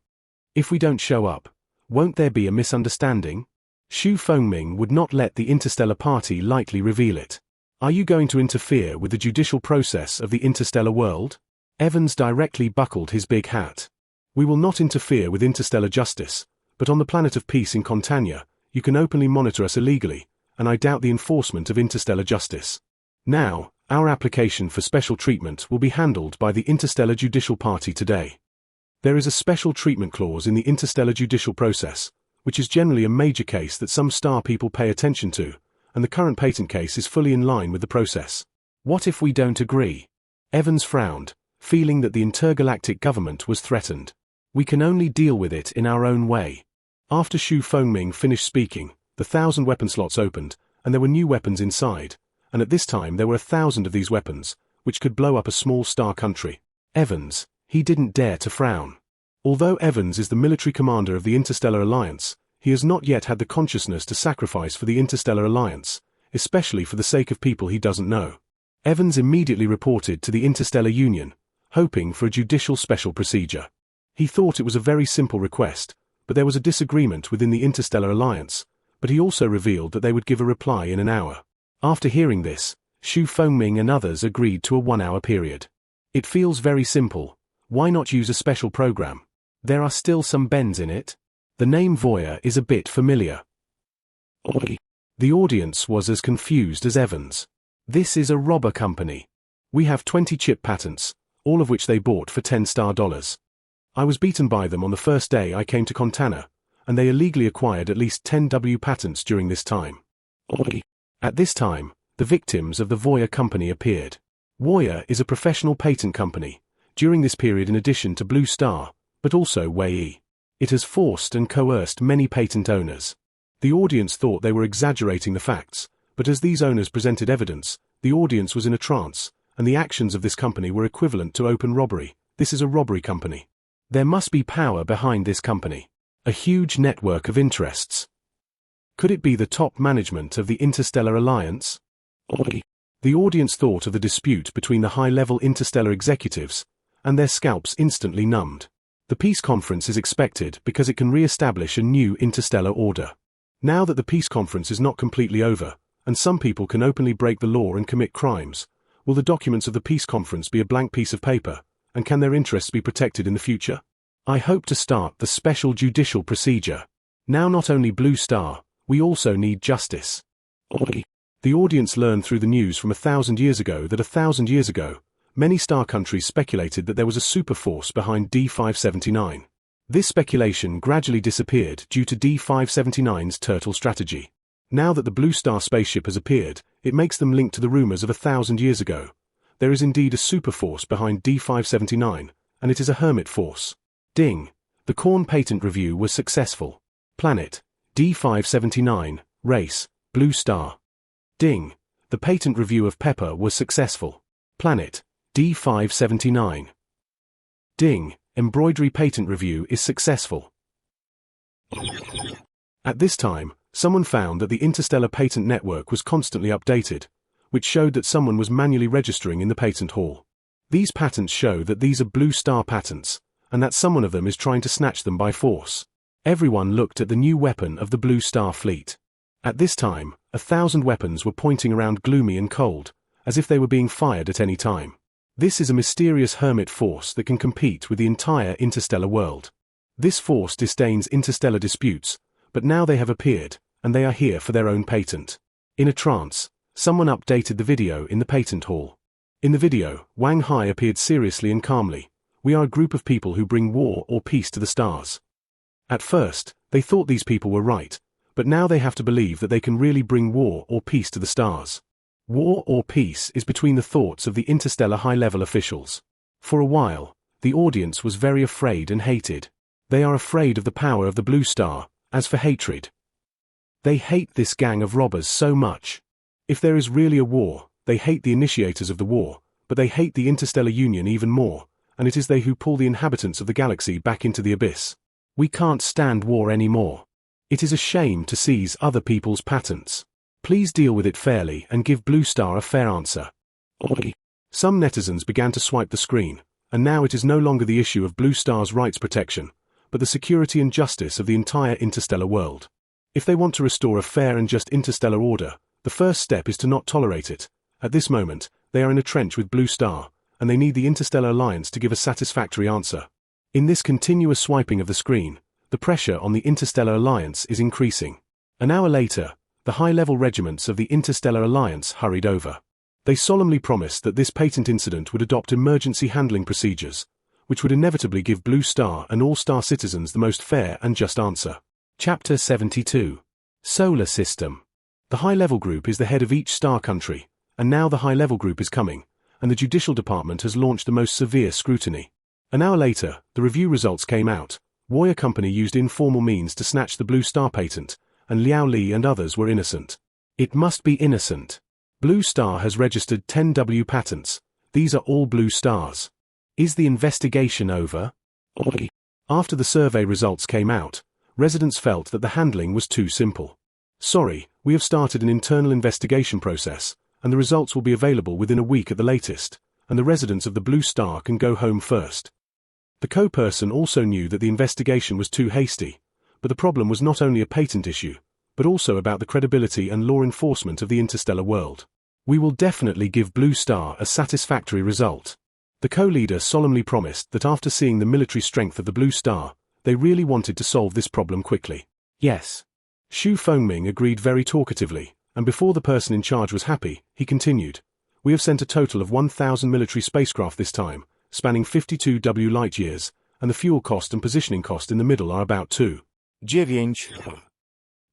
If we don't show up, won't there be a misunderstanding? Xu Fengming would not let the Interstellar Party lightly reveal it. Are you going to interfere with the judicial process of the interstellar world? Evans directly buckled his big hat. We will not interfere with interstellar justice, but on the planet of peace in Contania, you can openly monitor us illegally, and I doubt the enforcement of interstellar justice. Now, our application for special treatment will be handled by the Interstellar Judicial Party today. There is a special treatment clause in the interstellar judicial process, which is generally a major case that some star people pay attention to, and the current patent case is fully in line with the process. What if we don't agree? Evans frowned, feeling that the intergalactic government was threatened. We can only deal with it in our own way. After Xu Fengming finished speaking, the 1,000 weapon slots opened, and there were new weapons inside, and at this time there were 1,000 of these weapons, which could blow up a small star country. Evans, he didn't dare to frown. Although Evans is the military commander of the Interstellar Alliance, he has not yet had the consciousness to sacrifice for the Interstellar Alliance, especially for the sake of people he doesn't know. Evans immediately reported to the Interstellar Union, hoping for a judicial special procedure. He thought it was a very simple request, but there was a disagreement within the Interstellar Alliance, but he also revealed that they would give a reply in an hour. After hearing this, Xu Fengming and others agreed to a 1-hour period. It feels very simple. Why not use a special program? There are still some bends in it. The name Voya is a bit familiar. The audience was as confused as Evans. This is a robber company. We have 20 chip patents, all of which they bought for $10. I was beaten by them on the first day I came to Contana, and they illegally acquired at least 10 W patents during this time. At this time, the victims of the Voya company appeared. Voya is a professional patent company, during this period in addition to Blue Star, but also Wei. It has forced and coerced many patent owners. The audience thought they were exaggerating the facts, but as these owners presented evidence, the audience was in a trance, and the actions of this company were equivalent to open robbery. This is a robbery company. There must be power behind this company. A huge network of interests. Could it be the top management of the Interstellar Alliance? The audience thought of the dispute between the high-level interstellar executives, and their scalps instantly numbed. The peace conference is expected because it can re-establish a new interstellar order. Now that the peace conference is not completely over, and some people can openly break the law and commit crimes, will the documents of the peace conference be a blank piece of paper, and can their interests be protected in the future? I hope to start the special judicial procedure. Now not only Blue Star, we also need justice. The audience learned through the news from 1,000 years ago that 1,000 years ago, many star countries speculated that there was a super force behind D579. This speculation gradually disappeared due to D579's turtle strategy. Now that the Blue Star spaceship has appeared, it makes them link to the rumors of 1,000 years ago. There is indeed a super force behind D579, and it is a hermit force. Ding. The Corn patent review was successful. Planet, D579, race, Blue Star. Ding. The patent review of Pepper was successful. Planet, D579. Ding. Embroidery patent review is successful. At this time, someone found that the Interstellar Patent Network was constantly updated, which showed that someone was manually registering in the patent hall. These patents show that these are Blue Star patents, and that someone of them is trying to snatch them by force. Everyone looked at the new weapon of the Blue Star fleet. At this time, 1,000 weapons were pointing around gloomy and cold, as if they were being fired at any time. This is a mysterious hermit force that can compete with the entire interstellar world. This force disdains interstellar disputes, but now they have appeared, and they are here for their own patent. In a trance, someone updated the video in the patent hall. In the video, Wang Hai appeared seriously and calmly. We are a group of people who bring war or peace to the stars. At first, they thought these people were right, but now they have to believe that they can really bring war or peace to the stars. War or peace is between the thoughts of the interstellar high-level officials. For a while, the audience was very afraid and hated. They are afraid of the power of the Blue Star. As for hatred, they hate this gang of robbers so much. If there is really a war, they hate the initiators of the war, but they hate the Interstellar Union even more, and it is they who pull the inhabitants of the galaxy back into the abyss. We can't stand war anymore. It is a shame to seize other people's patents. Please deal with it fairly and give Blue Star a fair answer. Some netizens began to swipe the screen, and now it is no longer the issue of Blue Star's rights protection, but the security and justice of the entire interstellar world. If they want to restore a fair and just interstellar order, the first step is to not tolerate it. At this moment, they are in a trench with Blue Star, and they need the Interstellar Alliance to give a satisfactory answer. In this continuous swiping of the screen, the pressure on the Interstellar Alliance is increasing. An hour later, the high-level regiments of the Interstellar Alliance hurried over. They solemnly promised that this patent incident would adopt emergency handling procedures, which would inevitably give Blue Star and all star citizens the most fair and just answer. Chapter 72. Solar System. The high-level group is the head of each star country, and now the high-level group is coming, and the Judicial Department has launched the most severe scrutiny. An hour later, the review results came out. Warrior Company used informal means to snatch the Blue Star patent, and Liao Li and others were innocent. It must be innocent. Blue Star has registered 10 W patents. These are all Blue Stars. Is the investigation over? After the survey results came out, residents felt that the handling was too simple. Sorry, we have started an internal investigation process, and the results will be available within a week at the latest, and the residents of the Blue Star can go home first. The co-person also knew that the investigation was too hasty, but the problem was not only a patent issue, but also about the credibility and law enforcement of the interstellar world. We will definitely give Blue Star a satisfactory result. The co-leader solemnly promised that after seeing the military strength of the Blue Star, they really wanted to solve this problem quickly. Yes. Xu Fengming agreed very talkatively, and before the person in charge was happy, he continued, "We have sent a total of 1,000 military spacecraft this time, spanning 52 W light-years, and the fuel cost and positioning cost in the middle are about 2.9.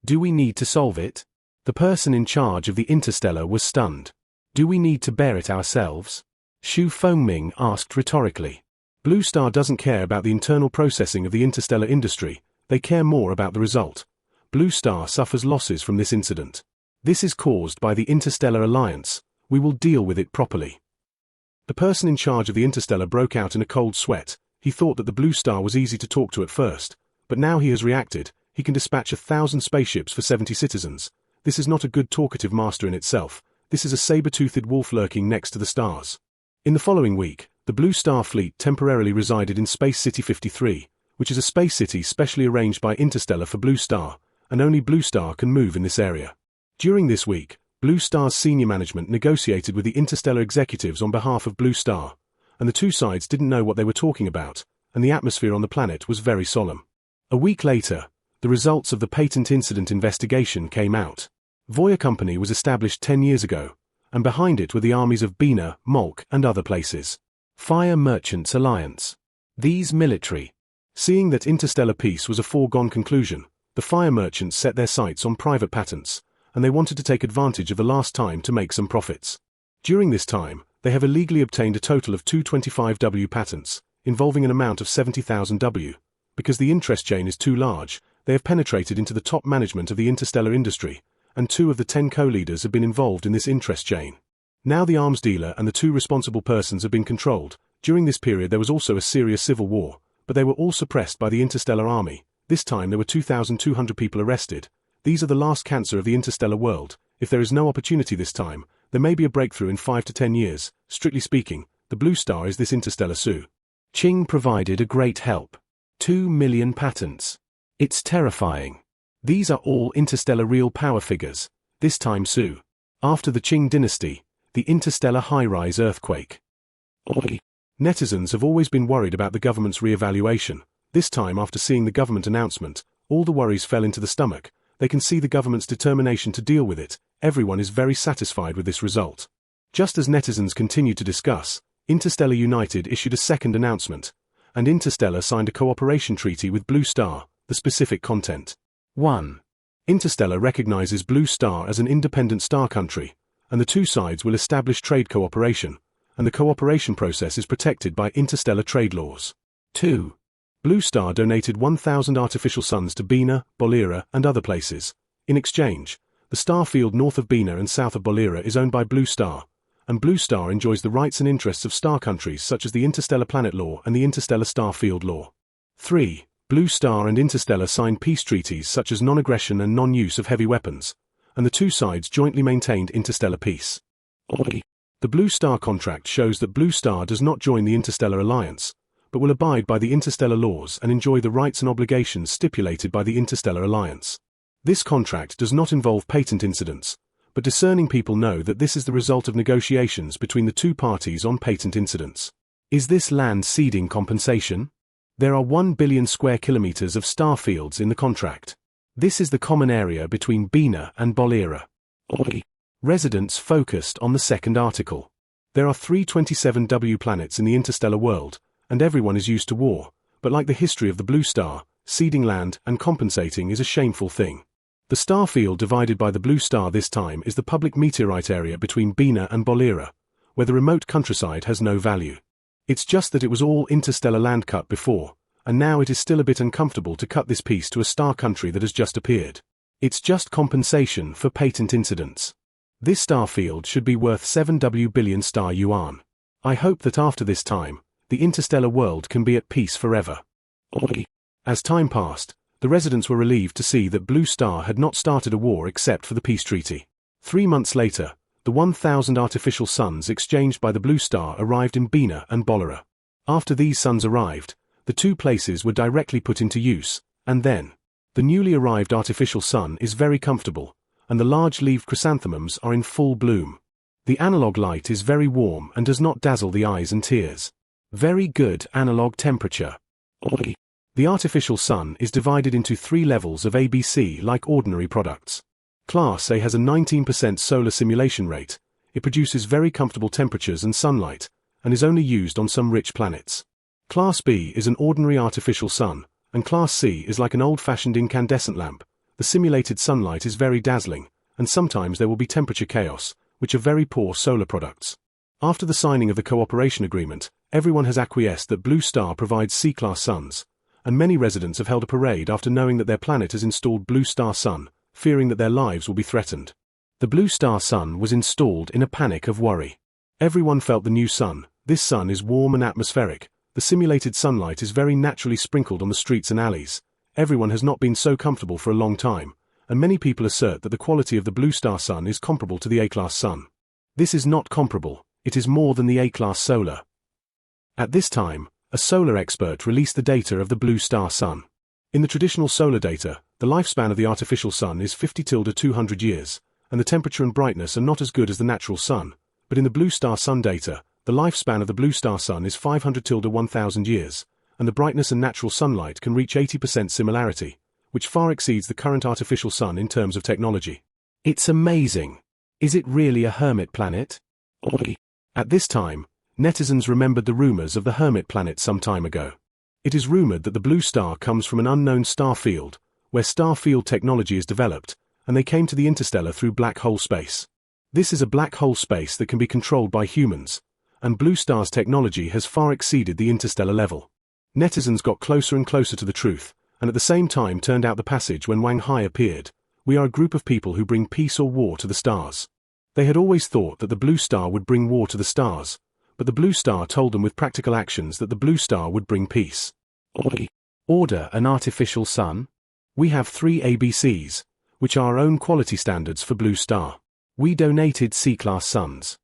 Do we need to solve it?" The person in charge of the Interstellar was stunned. "Do we need to bear it ourselves?" Xu Fengming asked rhetorically. Blue Star doesn't care about the internal processing of the interstellar industry, they care more about the result. Blue Star suffers losses from this incident. This is caused by the Interstellar Alliance. We will deal with it properly. The person in charge of the Interstellar broke out in a cold sweat. He thought that the Blue Star was easy to talk to at first, but now he has reacted. He can dispatch 1,000 spaceships for 70 citizens. This is not a good talkative master in itself. This is a saber-toothed wolf lurking next to the stars. In the following week, the Blue Star fleet temporarily resided in Space City 53, which is a space city specially arranged by Interstellar for Blue Star, and only Blue Star can move in this area. During this week, Blue Star's senior management negotiated with the Interstellar executives on behalf of Blue Star, and the two sides didn't know what they were talking about, and the atmosphere on the planet was very solemn. A week later, the results of the patent incident investigation came out. Voya Company was established 10 years ago, and behind it were the armies of Bina, Molk, and other places. Fire Merchants Alliance. These military. Seeing that interstellar peace was a foregone conclusion, the fire merchants set their sights on private patents, and they wanted to take advantage of the last time to make some profits. During this time, they have illegally obtained a total of 225 W patents, involving an amount of 70,000 W. Because the interest chain is too large, they have penetrated into the top management of the interstellar industry, and 2 of the 10 co-leaders have been involved in this interest chain. Now the arms dealer and the 2 responsible persons have been controlled. During this period there was also a serious civil war, but they were all suppressed by the interstellar army. This time there were 2,200 people arrested. These are the last cancer of the interstellar world. If there is no opportunity this time, there may be a breakthrough in 5 to 10 years. Strictly speaking, the blue star is this interstellar Su. Ching provided a great help. 2 million patents. It's terrifying. These are all interstellar real power figures, this time Su. After the Qing dynasty, the interstellar high-rise earthquake. Netizens have always been worried about the government's re-evaluation. This time, after seeing the government announcement, all the worries fell into the stomach. They can see the government's determination to deal with it. Everyone is very satisfied with this result. Just as netizens continue to discuss, Interstellar United issued a second announcement, and Interstellar signed a cooperation treaty with Blue Star. The specific content. 1. Interstellar recognizes Blue Star as an independent star country, and the two sides will establish trade cooperation, and the cooperation process is protected by interstellar trade laws. 2. Blue Star donated 1,000 artificial suns to Bina, Bolira, and other places. In exchange, the star field north of Bina and south of Bolira is owned by Blue Star, and Blue Star enjoys the rights and interests of star countries such as the Interstellar Planet Law and the Interstellar Star Field Law. 3. Blue Star and Interstellar signed peace treaties such as non-aggression and non-use of heavy weapons, and the two sides jointly maintained interstellar peace. The Blue Star contract shows that Blue Star does not join the Interstellar Alliance, but will abide by the interstellar laws and enjoy the rights and obligations stipulated by the Interstellar Alliance. This contract does not involve patent incidents, but discerning people know that this is the result of negotiations between the two parties on patent incidents. Is this land ceding compensation? There are 1 billion square kilometers of star fields in the contract. This is the common area between Bina and Bolira. Residents focused on the second article. There are 327W planets in the interstellar world, and everyone is used to war, but like the history of the Blue Star, ceding land and compensating is a shameful thing. The star field divided by the Blue Star this time is the public meteorite area between Bina and Bolira, where the remote countryside has no value. It's just that it was all interstellar land cut before, and now it is still a bit uncomfortable to cut this piece to a star country that has just appeared. It's just compensation for patent incidents. This star field should be worth 7W billion star yuan. I hope that after this time, the interstellar world can be at peace forever. As time passed, the residents were relieved to see that Blue Star had not started a war except for the peace treaty. 3 months later, the 1,000 artificial suns exchanged by the Blue Star arrived in Bina and Bolira. After these suns arrived, the two places were directly put into use, and then, the newly arrived artificial sun is very comfortable, and the large-leaved chrysanthemums are in full bloom. The analog light is very warm and does not dazzle the eyes and tears. Very good analog temperature. The artificial sun is divided into 3 levels of ABC like ordinary products. Class A has a 19% solar simulation rate. It produces very comfortable temperatures and sunlight, and is only used on some rich planets. Class B is an ordinary artificial sun, and Class C is like an old-fashioned incandescent lamp. The simulated sunlight is very dazzling, and sometimes there will be temperature chaos, which are very poor solar products. After the signing of the cooperation agreement, everyone has acquiesced that Blue Star provides C-class suns, and many residents have held a parade after knowing that their planet has installed Blue Star Sun, fearing that their lives will be threatened. The Blue Star Sun was installed in a panic of worry. Everyone felt the new sun. This sun is warm and atmospheric. The simulated sunlight is very naturally sprinkled on the streets and alleys. Everyone has not been so comfortable for a long time, and many people assert that the quality of the Blue Star Sun is comparable to the A-class sun. This is not comparable, it is more than the A-class solar. At this time, a solar expert released the data of the Blue Star Sun. In the traditional solar data, the lifespan of the artificial sun is 50-200 years, and the temperature and brightness are not as good as the natural sun, but in the Blue Star Sun data, the lifespan of the Blue Star Sun is 500-1,000 years, and the brightness and natural sunlight can reach 80% similarity, which far exceeds the current artificial sun in terms of technology. It's amazing. Is it really a hermit planet? At this time, netizens remembered the rumors of the hermit planet some time ago. It is rumored that the Blue Star comes from an unknown star field, where star field technology is developed, and they came to the interstellar through black hole space. This is a black hole space that can be controlled by humans, and Blue Star's technology has far exceeded the interstellar level. Netizens got closer and closer to the truth, and at the same time turned out the passage when Wang Hai appeared. We are a group of people who bring peace or war to the stars. They had always thought that the Blue Star would bring war to the stars, but the Blue Star told them with practical actions that the Blue Star would bring peace. Order an artificial sun? We have 3 ABCs, which are our own quality standards for Blue Star. We donated C-class suns.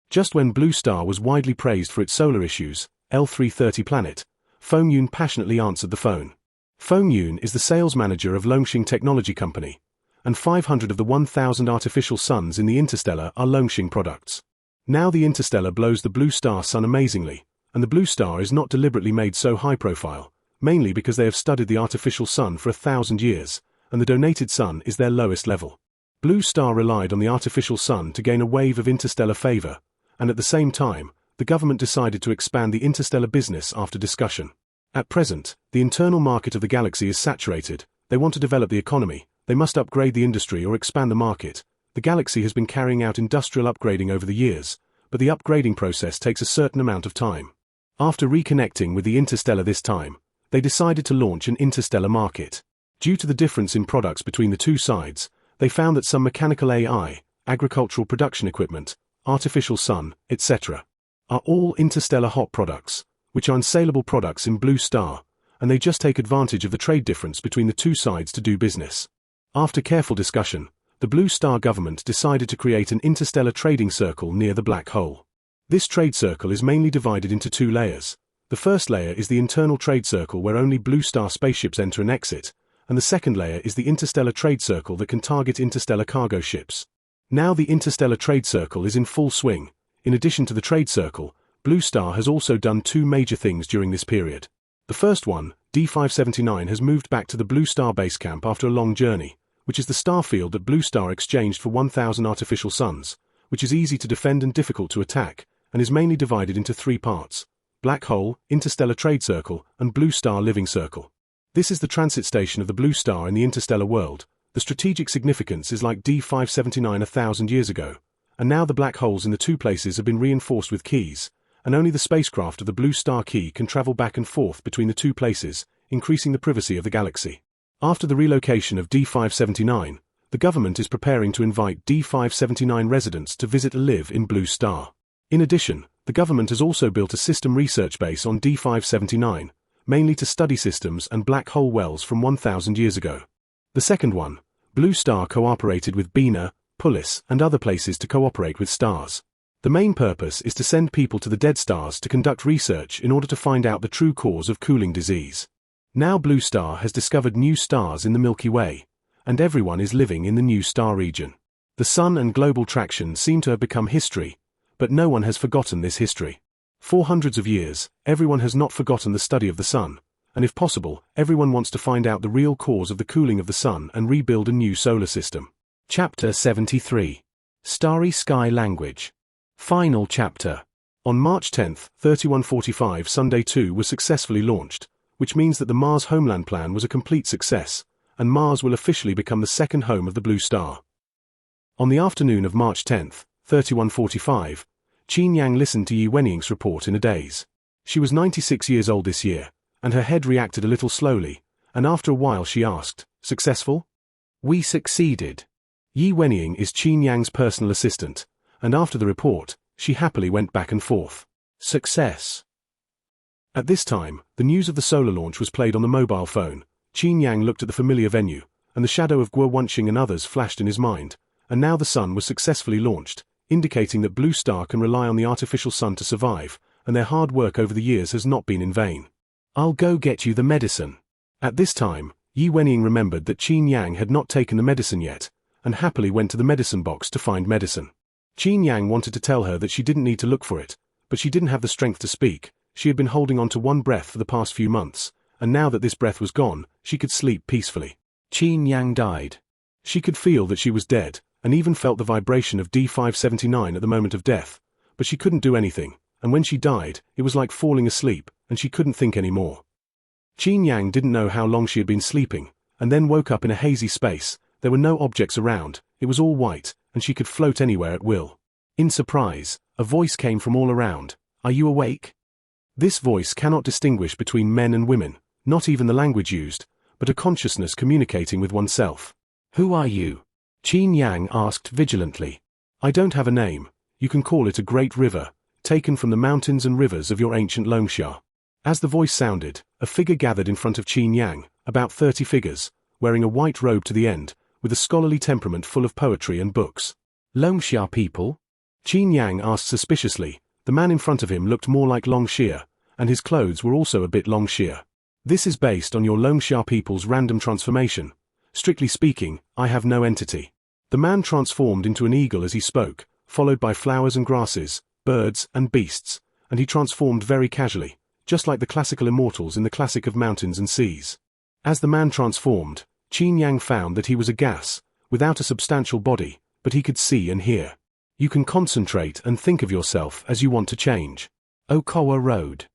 Just when Blue Star was widely praised for its solar issues, L330 Planet, Feng Yun passionately answered the phone. Feng Yun is the sales manager of Longxing Technology Company, and 500 of the 1,000 artificial suns in the Interstellar are Longxing products. Now the Interstellar blows the Blue Star sun amazingly, and the Blue Star is not deliberately made so high profile, mainly because they have studied the artificial sun for 1,000 years, and the donated sun is their lowest level. Blue Star relied on the artificial sun to gain a wave of interstellar favor, and at the same time, the government decided to expand the interstellar business after discussion. At present, the internal market of the galaxy is saturated. They want to develop the economy. They must upgrade the industry or expand the market. The galaxy has been carrying out industrial upgrading over the years, but the upgrading process takes a certain amount of time. After reconnecting with the Interstellar this time, they decided to launch an interstellar market. Due to the difference in products between the two sides, they found that some mechanical AI, agricultural production equipment, artificial sun, etc., are all interstellar hot products, which are unsaleable products in Blue Star, and they just take advantage of the trade difference between the two sides to do business. After careful discussion, the Blue Star government decided to create an interstellar trading circle near the black hole. This trade circle is mainly divided into 2 layers. The first layer is the internal trade circle where only Blue Star spaceships enter and exit, and the second layer is the interstellar trade circle that can target interstellar cargo ships. Now the interstellar trade circle is in full swing. In addition to the trade circle, Blue Star has also done 2 major things during this period. The first one, D579 has moved back to the Blue Star base camp after a long journey, which is the star field that Blue Star exchanged for 1,000 artificial suns, which is easy to defend and difficult to attack, and is mainly divided into 3 parts: Black Hole, Interstellar Trade Circle, and Blue Star Living Circle. This is the transit station of the Blue Star in the interstellar world. The strategic significance is like D579 1,000 years ago, and now the black holes in the 2 places have been reinforced with keys, and only the spacecraft of the Blue Star key can travel back and forth between the 2 places, increasing the privacy of the galaxy. After the relocation of D579, the government is preparing to invite D579 residents to visit and live in Blue Star. In addition, the government has also built a system research base on D579, mainly to study systems and black hole wells from 1,000 years ago. The second one, Blue Star cooperated with Bina, Pulis, and other places to cooperate with stars. The main purpose is to send people to the dead stars to conduct research in order to find out the true cause of cooling disease. Now Blue Star has discovered new stars in the Milky Way, and everyone is living in the new star region. The Sun and global traction seem to have become history, but no one has forgotten this history. For hundreds of years, everyone has not forgotten the study of the Sun, and if possible, everyone wants to find out the real cause of the cooling of the Sun and rebuild a new solar system. Chapter 73. Starry Sky Language. Final chapter. On March 10, 3145, Sunday 2 was successfully launched, which means that the Mars Homeland Plan was a complete success, and Mars will officially become the second home of the Blue Star. On the afternoon of March 10, 3145, Qin Yang listened to Yi Wenying's report in a daze. She was 96 years old this year, and her head reacted a little slowly, and after a while she asked, "Successful?" "We succeeded." Yi Wenying is Qin Yang's personal assistant, and after the report, she happily went back and forth. Success. At this time, the news of the solar launch was played on the mobile phone. Qin Yang looked at the familiar venue, and the shadow of Guo Wenxing and others flashed in his mind, and now the sun was successfully launched, indicating that Blue Star can rely on the artificial sun to survive, and their hard work over the years has not been in vain. "I'll go get you the medicine." At this time, Yi Wenying remembered that Qin Yang had not taken the medicine yet, and happily went to the medicine box to find medicine. Qin Yang wanted to tell her that she didn't need to look for it, but she didn't have the strength to speak. She had been holding on to one breath for the past few months, and now that this breath was gone, she could sleep peacefully. Qin Yang died. She could feel that she was dead, and even felt the vibration of D579 at the moment of death, but she couldn't do anything, and when she died, it was like falling asleep, and she couldn't think anymore. Qin Yang didn't know how long she had been sleeping, and then woke up in a hazy space. There were no objects around, it was all white, and she could float anywhere at will. In surprise, a voice came from all around. "Are you awake?" This voice cannot distinguish between men and women, not even the language used, but a consciousness communicating with oneself. "Who are you?" Qin Yang asked vigilantly. "I don't have a name. You can call it a great river, taken from the mountains and rivers of your ancient Longxia." As the voice sounded, a figure gathered in front of Qin Yang, about 30 figures, wearing a white robe to the end, with a scholarly temperament full of poetry and books. Longxia people? Qin Yang asked suspiciously. The man in front of him looked more like Longxia, and his clothes were also a bit Longxia. This is based on your Longxia people's random transformation. Strictly speaking, I have no entity. The man transformed into an eagle as he spoke, followed by flowers and grasses, birds and beasts, and he transformed very casually, just like the classical immortals in the classic of mountains and seas. As the man transformed, Qin Yang found that he was a gas, without a substantial body, but he could see and hear. You can concentrate and think of yourself as you want to change. Okawa Road.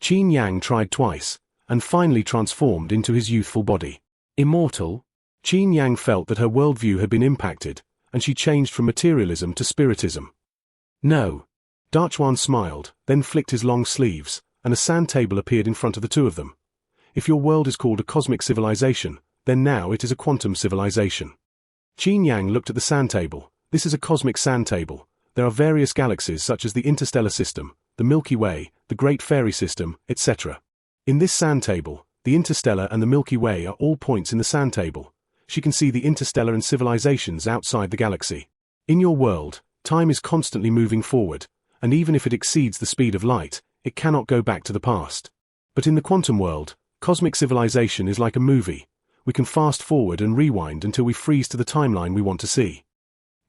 Qin Yang tried twice, and finally transformed into his youthful body. Immortal? Qin Yang felt that her worldview had been impacted, and she changed from materialism to spiritism. No. Dachuan smiled, then flicked his long sleeves, and a sand table appeared in front of the two of them. If your world is called a cosmic civilization, then now it is a quantum civilization. Qin Yang looked at the sand table. This is a cosmic sand table. There are various galaxies such as the interstellar system, the Milky Way, the Great Fairy System, etc. In this sand table, the interstellar and the Milky Way are all points in the sand table. She can see the interstellar and civilizations outside the galaxy. In your world, time is constantly moving forward, and even if it exceeds the speed of light, it cannot go back to the past. But in the quantum world, cosmic civilization is like a movie. We can fast forward and rewind until we freeze to the timeline we want to see.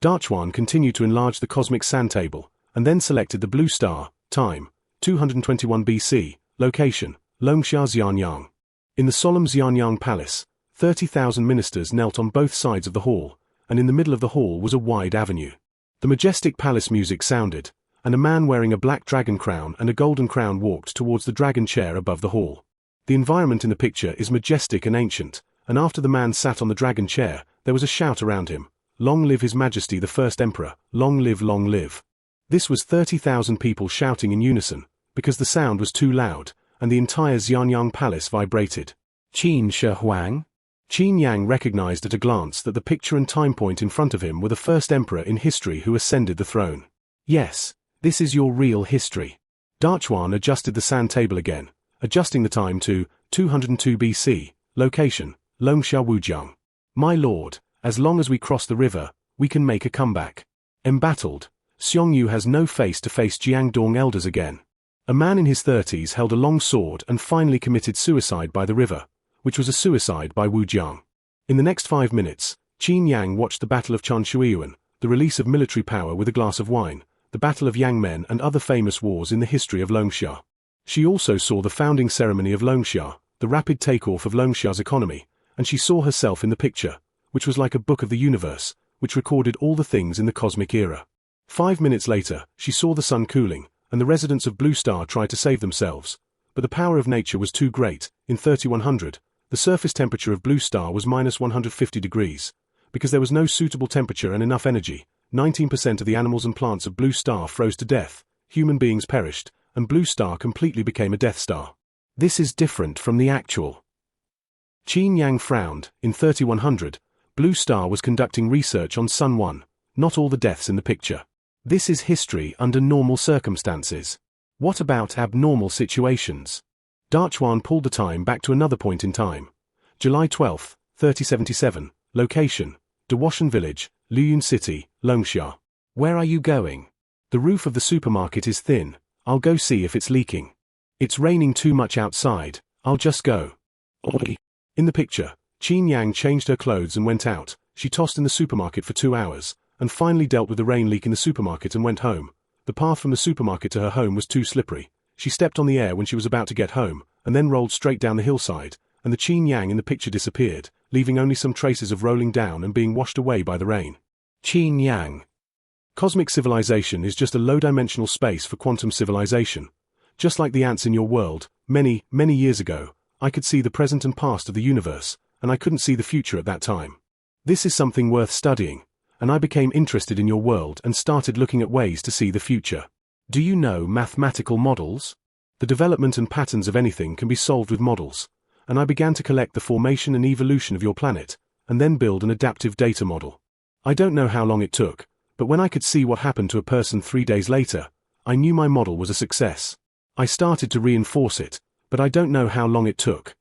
Dachuan continued to enlarge the cosmic sand table, and then selected the blue star, time, 221 BC, location, Longxia Xianyang. In the solemn Xianyang Palace, 30,000 ministers knelt on both sides of the hall, and in the middle of the hall was a wide avenue. The majestic palace music sounded, and a man wearing a black dragon crown and a golden crown walked towards the dragon chair above the hall. The environment in the picture is majestic and ancient, and after the man sat on the dragon chair, there was a shout around him, "Long live His Majesty the First Emperor, long live, long live." This was 30,000 people shouting in unison, because the sound was too loud, and the entire Xianyang Palace vibrated. Qin Shi Huang? Qin Yang recognized at a glance that the picture and time point in front of him were the first emperor in history who ascended the throne. Yes, this is your real history. Dachuan adjusted the sand table again, adjusting the time to 202 BC, location, Longxia Wujiang. My lord, as long as we cross the river, we can make a comeback. Embattled, Xiongyu has no face to face Jiangdong elders again. A man in his 30s held a long sword and finally committed suicide by the river, which was a suicide by Wujiang. In the next 5 minutes, Qin Yang watched the Battle of Chanshuiyuan, the release of military power with a glass of wine, the Battle of Yangmen and other famous wars in the history of Longxia. She also saw the founding ceremony of Longxia, the rapid takeoff of Longxia's economy, and she saw herself in the picture, which was like a book of the universe, which recorded all the things in the cosmic era. 5 minutes later, she saw the sun cooling, and the residents of Blue Star tried to save themselves, but the power of nature was too great. In 3100, the surface temperature of Blue Star was minus 150 degrees. Because there was no suitable temperature and enough energy, 19% of the animals and plants of Blue Star froze to death, human beings perished, and Blue Star completely became a Death Star. This is different from the actual. Qin Yang frowned. In 3100, Blue Star was conducting research on Sun 1, not all the deaths in the picture. This is history under normal circumstances. What about abnormal situations? Dachuan pulled the time back to another point in time. July 12, 3077, location, Dawashan Village, Liyun City, Longxia. Where are you going? The roof of the supermarket is thin. I'll go see if it's leaking. It's raining too much outside. I'll just go. In the picture, Qin Yang changed her clothes and went out. She tossed in the supermarket for 2 hours, and finally dealt with the rain leak in the supermarket and went home. The path from the supermarket to her home was too slippery. She stepped on the air when she was about to get home, and then rolled straight down the hillside, and the Qin Yang in the picture disappeared, leaving only some traces of rolling down and being washed away by the rain. Qin Yang. Cosmic civilization is just a low-dimensional space for quantum civilization. Just like the ants in your world, many, many years ago, I could see the present and past of the universe, and I couldn't see the future at that time. This is something worth studying, and I became interested in your world and started looking at ways to see the future. Do you know mathematical models? The development and patterns of anything can be solved with models, and I began to collect the formation and evolution of your planet, and then build an adaptive data model. I don't know how long it took, but when I could see what happened to a person 3 days later, I knew my model was a success. I started to reinforce it, but I don't know how long it took.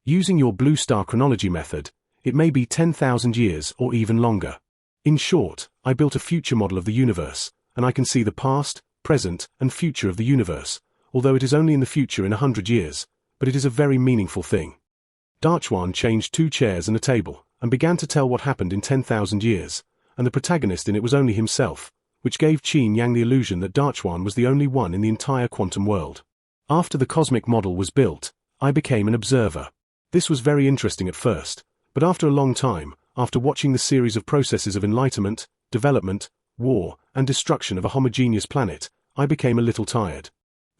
Using your blue star chronology method, it may be 10,000 years or even longer. In short, I built a future model of the universe, and I can see the past, present, and future of the universe, although it is only in the future in 100 years, but it is a very meaningful thing. Darchuan changed 2 chairs and a table, and began to tell what happened in 10,000 years, and the protagonist in it was only himself, which gave Qin Yang the illusion that Darchuan was the only one in the entire quantum world. After the cosmic model was built, I became an observer. This was very interesting at first, but after a long time, after watching the series of processes of enlightenment, development, war, and destruction of a homogeneous planet, I became a little tired.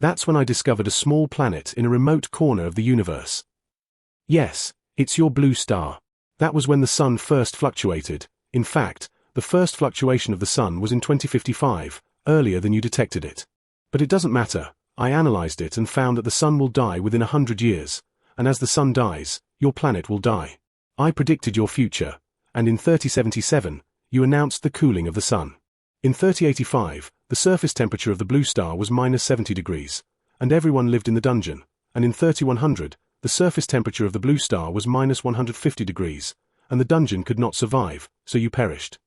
That's when I discovered a small planet in a remote corner of the universe. Yes, it's your blue star. That was when the sun first fluctuated. In fact, the first fluctuation of the sun was in 2055, earlier than you detected it. But it doesn't matter. I analyzed it and found that the sun will die within 100 years, and as the sun dies, your planet will die. I predicted your future, and in 3077, you announced the cooling of the sun. In 3085, the surface temperature of the blue star was -70 degrees, and everyone lived in the dungeon, and in 3100, the surface temperature of the blue star was -150 degrees, and the dungeon could not survive, so you perished.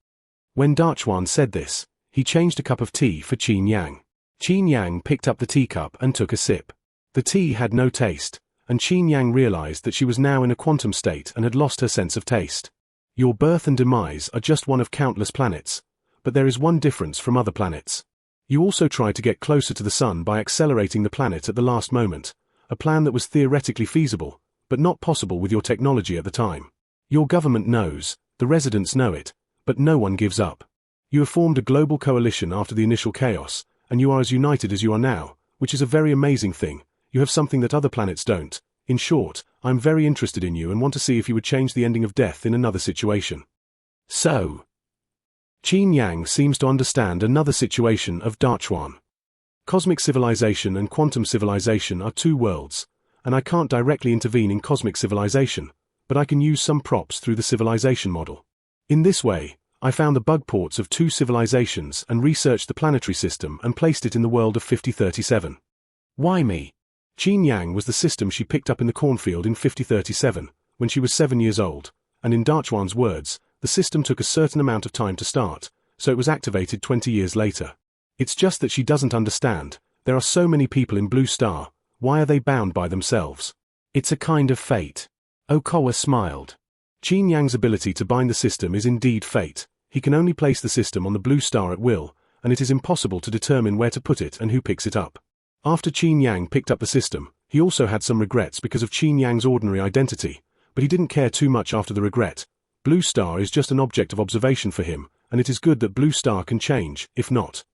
When Darchuan said this, he changed a cup of tea for Qin Yang. Qin Yang picked up the teacup and took a sip. The tea had no taste, and Qin Yang realized that she was now in a quantum state and had lost her sense of taste. Your birth and demise are just one of countless planets, but there is one difference from other planets. You also tried to get closer to the sun by accelerating the planet at the last moment, a plan that was theoretically feasible, but not possible with your technology at the time. Your government knows, the residents know it, but no one gives up. You have formed a global coalition after the initial chaos, and you are as united as you are now, which is a very amazing thing. You have something that other planets don't. In short, I'm very interested in you and want to see if you would change the ending of death in another situation. So, Qin Yang seems to understand another situation of Darchuan. Cosmic civilization and quantum civilization are 2 worlds, and I can't directly intervene in cosmic civilization, but I can use some props through the civilization model. In this way, I found the bug ports of 2 civilizations and researched the planetary system and placed it in the world of 5037. Why me? Qin Yang was the system she picked up in the cornfield in 5037, when she was 7 years old, and in Darchuan's words, the system took a certain amount of time to start, so it was activated 20 years later. It's just that she doesn't understand. There are so many people in Blue Star, why are they bound by themselves? It's a kind of fate. Okawa smiled. Qin Yang's ability to bind the system is indeed fate. He can only place the system on the Blue Star at will, and it is impossible to determine where to put it and who picks it up. After Qin Yang picked up the system, he also had some regrets because of Qin Yang's ordinary identity, but he didn't care too much after the regret. Blue Star is just an object of observation for him, and it is good that Blue Star can change, if not.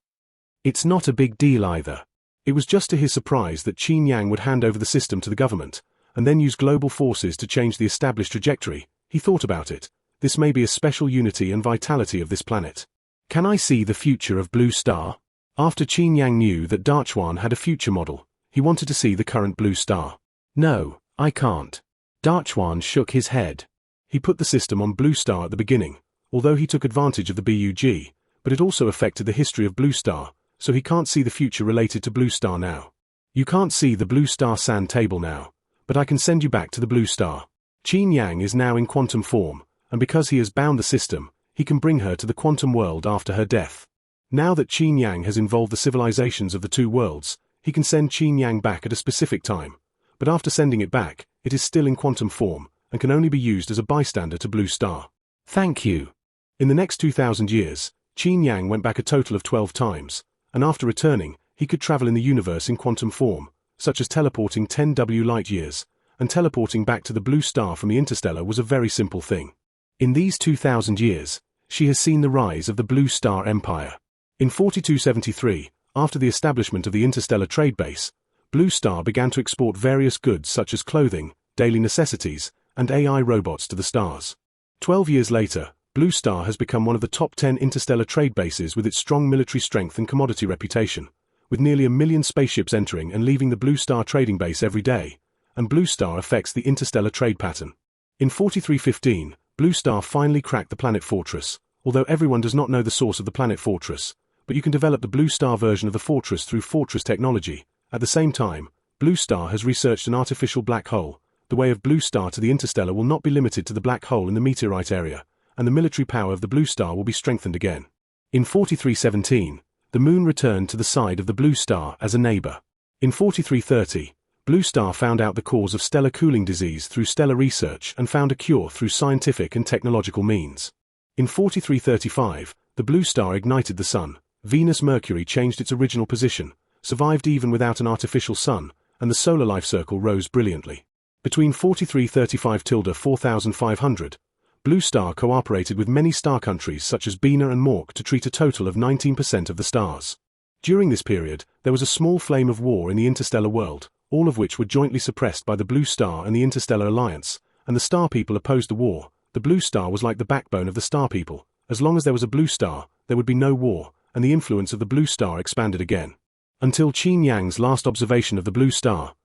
It's not a big deal either. It was just to his surprise that Qin Yang would hand over the system to the government, and then use global forces to change the established trajectory. He thought about it. This may be a special unity and vitality of this planet. Can I see the future of Blue Star? After Qin Yang knew that Darchuan had a future model, he wanted to see the current Blue Star. No, I can't. Darchuan shook his head. He put the system on Blue Star at the beginning, although he took advantage of the BUG, but it also affected the history of Blue Star, so he can't see the future related to Blue Star now. You can't see the Blue Star sand table now, but I can send you back to the Blue Star. Qin Yang is now in quantum form, and because he has bound the system, he can bring her to the quantum world after her death. Now that Qin Yang has involved the civilizations of the 2 worlds, he can send Qin Yang back at a specific time, but after sending it back, it is still in quantum form, and can only be used as a bystander to Blue Star. Thank you. In the next 2,000 years, Qin Yang went back a total of 12 times, and after returning, he could travel in the universe in quantum form, such as teleporting 10 W light years, and teleporting back to the Blue Star from the interstellar was a very simple thing. In these 2,000 years, she has seen the rise of the Blue Star Empire. In 4273, after the establishment of the interstellar trade base, Blue Star began to export various goods such as clothing, daily necessities, and AI robots to the stars. 12 years later, Blue Star has become one of the top 10 interstellar trade bases with its strong military strength and commodity reputation, with nearly 1 million spaceships entering and leaving the Blue Star trading base every day, and Blue Star affects the interstellar trade pattern. In 4315, Blue Star finally cracked the planet fortress, although everyone does not know the source of the planet fortress, but you can develop the Blue Star version of the fortress through fortress technology. At the same time, Blue Star has researched an artificial black hole. The way of Blue Star to the interstellar will not be limited to the black hole in the meteorite area, and the military power of the Blue Star will be strengthened again. In 4317, the Moon returned to the side of the Blue Star as a neighbor. In 4330, Blue Star found out the cause of stellar cooling disease through stellar research and found a cure through scientific and technological means. In 4335, the Blue Star ignited the Sun. Venus-Mercury changed its original position, survived even without an artificial sun, and the solar life cycle rose brilliantly. Between 4335–4500, Blue Star cooperated with many star countries such as Bina and Mork to treat a total of 19% of the stars. During this period, there was a small flame of war in the interstellar world, all of which were jointly suppressed by the Blue Star and the Interstellar Alliance, and the Star People opposed the war. The Blue Star was like the backbone of the Star People. As long as there was a Blue Star, there would be no war, and the influence of the Blue Star expanded again. Until Qin Yang's last observation of the Blue Star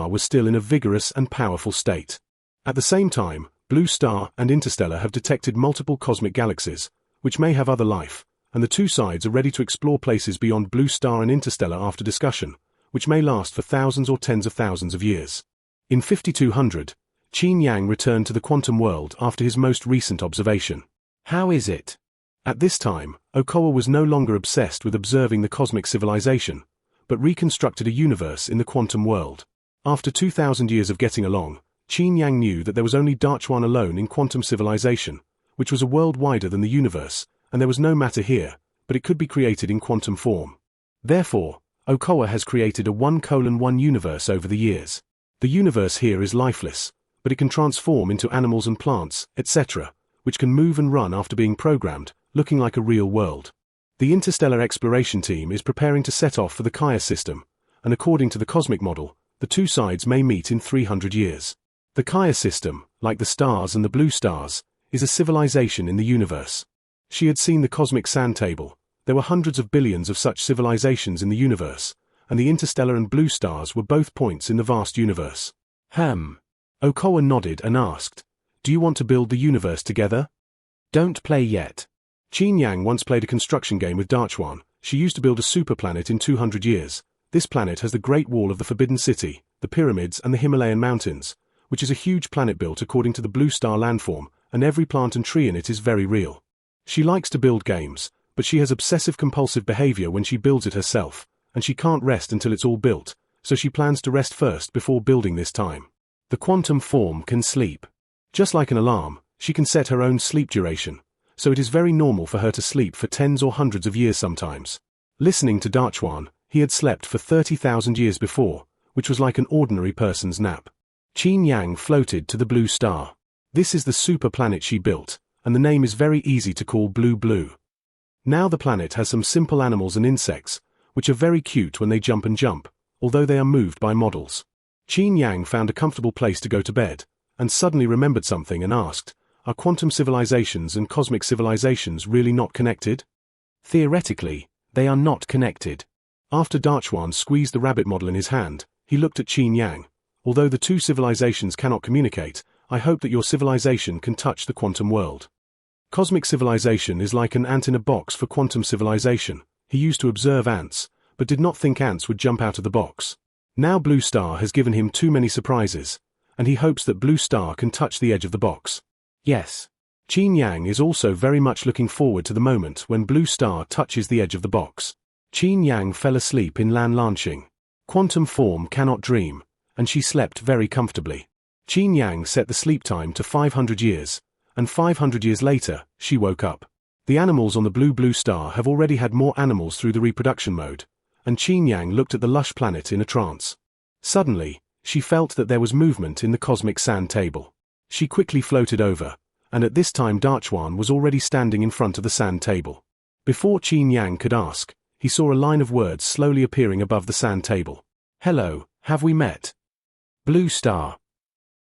was still in a vigorous and powerful state. At the same time, Blue Star and Interstellar have detected multiple cosmic galaxies, which may have other life, and the two sides are ready to explore places beyond Blue Star and Interstellar after discussion, which may last for thousands or tens of thousands of years. In 5200, Qin Yang returned to the quantum world after his most recent observation. How is it? At this time, Okowa was no longer obsessed with observing the cosmic civilization, but reconstructed a universe in the quantum world. After 2,000 years of getting along, Qin Yang knew that there was only Dachuan alone in quantum civilization, which was a world wider than the universe, and there was no matter here, but it could be created in quantum form. Therefore, Okowa has created a 1:1 universe over the years. The universe here is lifeless, but it can transform into animals and plants, etc., which can move and run after being programmed, looking like a real world. The interstellar exploration team is preparing to set off for the Kaya system, and according to the cosmic model, the two sides may meet in 300 years. The Kaya system, like the stars and the blue stars, is a civilization in the universe. She had seen the cosmic sand table. There were hundreds of billions of such civilizations in the universe, and the interstellar and blue stars were both points in the vast universe. Okowa nodded and asked, "Do you want to build the universe together?" "Don't play yet." Qin Yang once played a construction game with Dachuan. She used to build a superplanet in 200 years. This planet has the Great Wall of the Forbidden City, the pyramids and the Himalayan mountains, which is a huge planet built according to the Blue Star landform, and every plant and tree in it is very real. She likes to build games, but she has obsessive-compulsive behavior when she builds it herself, and she can't rest until it's all built, so she plans to rest first before building this time. The quantum form can sleep. Just like an alarm, she can set her own sleep duration, so it is very normal for her to sleep for tens or hundreds of years sometimes. Listening to Dachuan, he had slept for 30,000 years before, which was like an ordinary person's nap. Qin Yang floated to the Blue Star. This is the super planet she built, and the name is very easy to call Blue Blue. Now the planet has some simple animals and insects, which are very cute when they jump, although they are moved by models. Qin Yang found a comfortable place to go to bed, and suddenly remembered something and asked, "Are quantum civilizations and cosmic civilizations really not connected?" Theoretically, they are not connected. After Dachuan squeezed the rabbit model in his hand, he looked at Qin Yang. "Although the two civilizations cannot communicate, I hope that your civilization can touch the quantum world." Cosmic civilization is like an ant in a box for quantum civilization. He used to observe ants, but did not think ants would jump out of the box. Now Blue Star has given him too many surprises, and he hopes that Blue Star can touch the edge of the box. Yes. Qin Yang is also very much looking forward to the moment when Blue Star touches the edge of the box. Qin Yang fell asleep in Lan Lanxing. Quantum form cannot dream, and she slept very comfortably. Qin Yang set the sleep time to 500 years, and 500 years later, she woke up. The animals on the Blue Star have already had more animals through the reproduction mode, and Qin Yang looked at the lush planet in a trance. Suddenly, she felt that there was movement in the cosmic sand table. She quickly floated over, and at this time Dachuan was already standing in front of the sand table. Before Qin Yang could ask, he saw a line of words slowly appearing above the sand table. "Hello, have we met?" "Blue Star."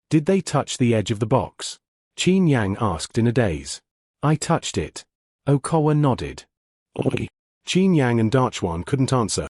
"Did they touch the edge of the box?" Qin Yang asked in a daze. "I touched it." Okowa nodded. Qin Yang and Dachuan couldn't answer,